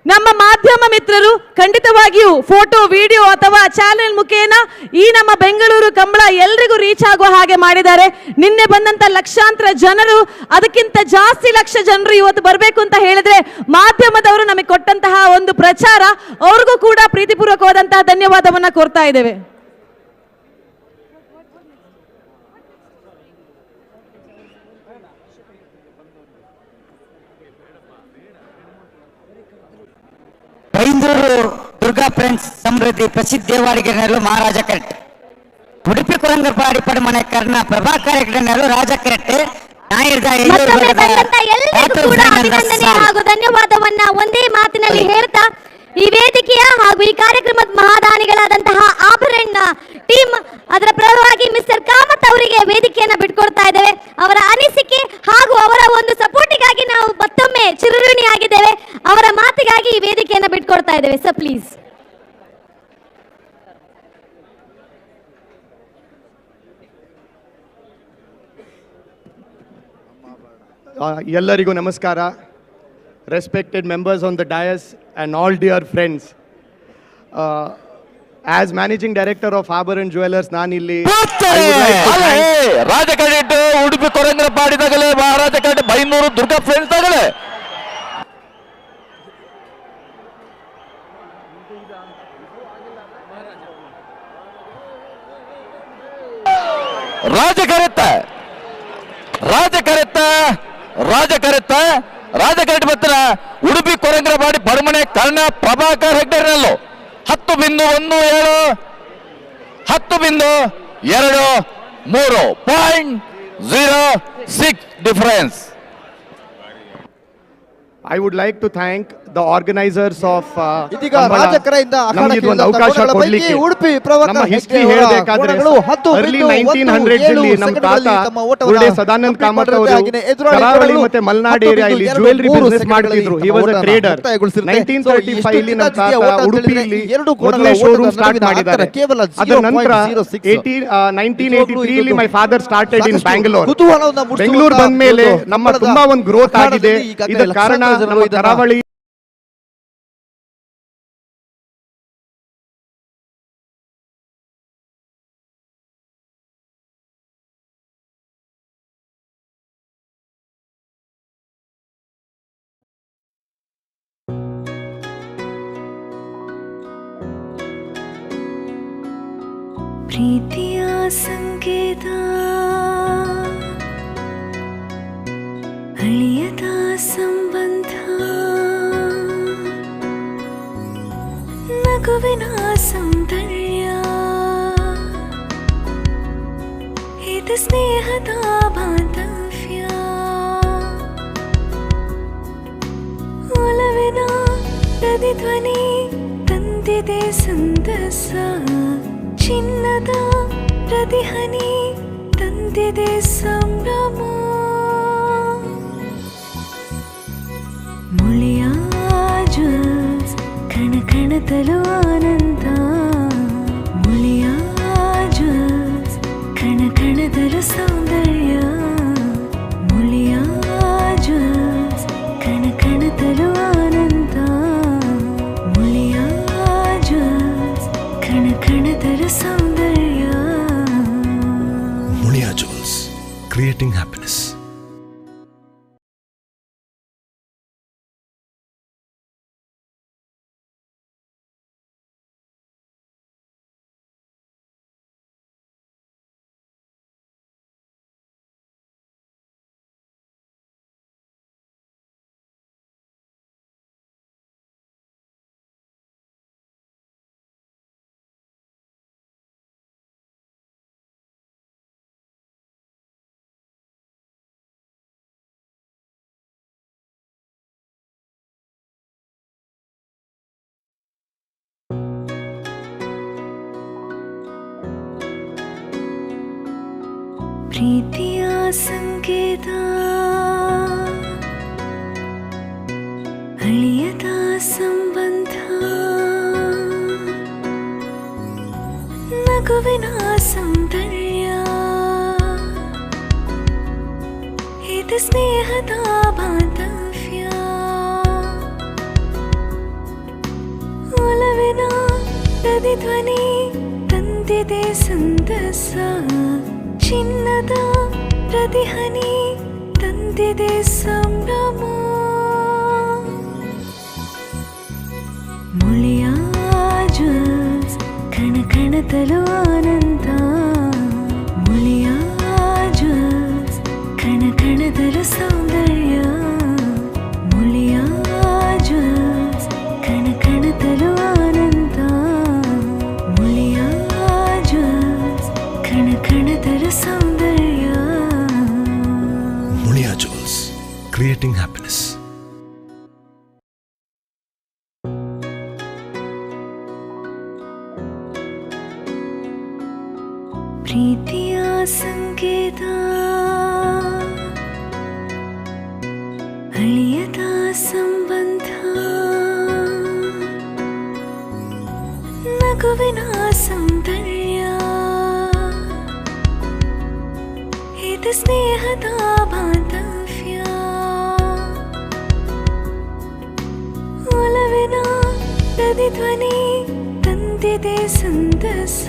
ನಮ್ಮ ಮಾಧ್ಯಮ ಮಿತ್ರರು ಖಂಡಿತವಾಗಿಯೂ ಫೋಟೋ ವಿಡಿಯೋ ಅಥವಾ ಚಾನೆಲ್ ಮುಖೇನ ಈ ನಮ್ಮ ಬೆಂಗಳೂರು ಕಂಬಳ ಎಲ್ರಿಗೂ ರೀಚ್ ಆಗುವ ಹಾಗೆ ಮಾಡಿದ್ದಾರೆ. ನಿನ್ನೆ ಬಂದಂತ ಲಕ್ಷಾಂತರ ಜನರು, ಅದಕ್ಕಿಂತ ಜಾಸ್ತಿ ಲಕ್ಷ ಜನರು ಇವತ್ತು ಬರಬೇಕು ಅಂತ ಹೇಳಿದ್ರೆ ಮಾಧ್ಯಮದವರು ನಮಗೆ ಕೊಟ್ಟಂತಹ ಒಂದು ಪ್ರಚಾರ, ಅವ್ರಿಗೂ ಕೂಡ ಪ್ರೀತಿಪೂರ್ವಕವಾದಂತಹ ಧನ್ಯವಾದವನ್ನ ಕೋರ್ತಾ ಇದ್ದೇವೆ. ಬೈಂದೂರು ದುರ್ಗಾ ಫ್ರೆಂಡ್ಸ್ ಸಮೃದ್ಧಿ ಪ್ರಸಿದ್ಧ ದೇವಾಡಿಗೆ ಮಹಾರಾಜ ಕರೆಕ್ಟ್ ಉಡುಪಿ ಕುರಂಗಪಾಡಿ ಪಡಮನೆ ಕರ್ಣ ಪ್ರಭಾಕರ ರಾಜ ಕರೆಕ್ಟ್ ಹಾಗೂ ಧನ್ಯವಾದವನ್ನ ಒಂದೇ ಮಾತಿನಲ್ಲಿ ಹೇಳ್ತಾ ಈ ವೇದಿಕೆಯ ಹಾಗೂ ಈ ಕಾರ್ಯಕ್ರಮದ ಮಹಾದಾನಿಗಳಾದಂತಹ ಆಭರಣ ಟೀಮ್ ಅದರ ಪರವಾಗಿ ಮಿಸ್ಟರ್ ಕಾಮತ್ ಅವರಿಗೆ ವೇದಿಕೆಯನ್ನ ಬಿಟ್ಕೊಡ್ತಾ ಇದ್ದೇವೆ. ಅವರ ಅನಿಸಿಕೆ ಹಾಗೂ ಅವರ ಒಂದು ಸಪೋರ್ಟಿಗಾಗಿ ನಾವು ಮತ್ತೊಮ್ಮೆ ಚಿರಋಣಿಯಾಗಿದ್ದೇವೆ. ಅವರ ಮಾತಿಗಾಗಿ ಈ ವೇದಿಕೆಯನ್ನ ಬಿಟ್ಕೊಡ್ತಾ ಇದ್ದೇವೆ. Sir please. ಎಲ್ಲರಿಗೂ ನಮಸ್ಕಾರ. Respected members on the dais and all dear friends. As managing director of Abharan Jewelers, ನಾನಿಲ್ಲಿ ರಾಜ ಕ್ರೆಡಿಟ್ ಉಡುಪಿ ಕೊರಂಗರಪಾಡಿದಾಗಲೇ ಮಹಾರಾಜ ಕ್ರೆಡಿಟ್ ಬೈಂದೂರು ದುರ್ಗಾ ಫ್ರೆಂಡ್ಸ್ ಆಗಲೇ ರಾಜಕರೆಟ್ ಬತ್ತರ ಉಡುಪಿ ಕೊರಂಗರಪಾಡಿ ಪಡಮನೆ ಕರ್ಣ ಪ್ರಭಾಕರ್ ಹೆಗ್ಡೆರ್ನಲ್ಲೂ 10.2.3.06 difference. I would like to thank the organizers of ಇದೀಗ ರಾಜಕರೆಯಿಂದ ನಮಗೆ ಒಂದು ಅವಕಾಶ ಕೊಡಲಿಕ್ಕೆ. ನಮ್ಮ ಹಿಸ್ಟ್ರಿ ಹೇಳಬೇಕಾದ್ರೆ early 1900s ಅಲ್ಲಿ ನಮ್ಮ ತಾತ ಗುರುಡೆ ಸದಾನಂದ ಕಾಮತ್ ಅವರು ಕರಾವಳಿ ಮತ್ತೆ ಮಲೆನಾಡು ಏರಿಯಾ ಇಲ್ಲಿ ಜ್ಯುವೆಲರಿ ಬಿಸಿನೆಸ್ ಮಾಡ್ತಿದ್ರು. he was a trader. 1935 ಅಲ್ಲಿ ನಮ್ಮ ತಾತ ಉಡುಪಿಯಲ್ಲಿ ಮೊದಲನೇ ಶೋರೂಮ್ ಸ್ಟಾರ್ಟ್ ಮಾಡಿದ್ದಾರೆ. ಅದರ ನಂತರ 1983 ಅಲ್ಲಿ my father started in Bangalore. Bengaluru ಬಂದ ಮೇಲೆ ನಮ್ಮ ತುಂಬಾ ಒಂದು ಗ್ರೋತ್ ಆಗಿದೆ. ಇದಕ್ಕೆ ಕಾರಣ ನಮ್ಮ ಕರಾವಳಿ ಪ್ರೀತಿಯ ಸಂಕೇತ ಅಳಿಯದ ಸಂಬಂಧ ನಗುವಿನ ಸೌಂದರ್ಯ ಇದು ಸ್ನೇಹದ ಬಾಂಧವ್ಯ ಒಲವಿನ ಪ್ರತಿಧ್ವನಿ ತಂದಿದೆ ಸಂತಸ ಚಿನ್ನದ ಪ್ರತಿಹನಿ ತಂದಿದೆ ಸಂಭ್ರಮ ಮುಳಿಯ ಜ್ಯೂಸ್ ಕಣ ಕಣದಲು ಆನಂದ ಮುಳಿಯ ಜ್ಯೂಸ್ ಕಣ ಕಣದಲು ಸೌಂದರ್ಯ ಮುಳಿಯ ಜ್ಯೂಸ್ ಕಣ ಕಣದಲು ಆನಂದ ಮುಳಿಯ ಜ್ಯೂಸ್ ಕಣ ಕಣದಲು ಸೌಂದರ್ಯ ಮುಳಿಯಾ ಜ್ಯೂಸ್ ಕ್ರಿಯೇಟಿಂಗ್ ಹ್ಯಾಪಿನೆಸ್. ಪ್ರೀತಿಯ ಸಂಕೇತ ಅಳಿಯದ ಸಂಬಂಧ ನಗುವಿನ ಸೌಂದರ್ಯ ಇದು ಸ್ನೇಹದ ಬಾಂಧವ್ಯ ಒಲವಿನ ಪ್ರತಿಧ್ವನಿ ತಂದಿದೆ ಸಂತಸ ಚಿನ್ನದ ಪ್ರತಿಹನಿ ತಂದಿದೆ ಸಂಭ್ರಮ ಮುಳಿಯ ಜ್ಯೂಸ್ ಕಣ ಕಣದಲು ಆನಂದ ಮುಳಿಯ ಜ್ಯೂಸ್ ಕಣ ಕಣದಲು ಸೌಂದರ್ಯ ಮುಳಿಯ ಜ್ಯೂಸ್ ಕಣ ಕಣದಲು ಆನಂದ ಮುಳಿಯ ಜ್ಯೂಸ್ ಕಣ ಕಣದಲು ಸೌಂದರ್ಯ ಮುಳಿಯಾ ಜ್ಯೂಸ್ ಕ್ರಿಯೇಟಿಂಗ್ ಹ್ಯಾಪಿನೆಸ್. ಪ್ರೀತಿಯ ಸಂಕೇತ ಅಳಿಯದ ಸಂಬಂಧ ನಗುವಿನ ಸೌಂದರ್ಯ ಇದು ಸ್ನೇಹದ ಬಾಂಧವ್ಯ ಒಲವಿನ ಪ್ರತಿಧ್ವನಿ ತಂದಿದೆ ಸಂತಸ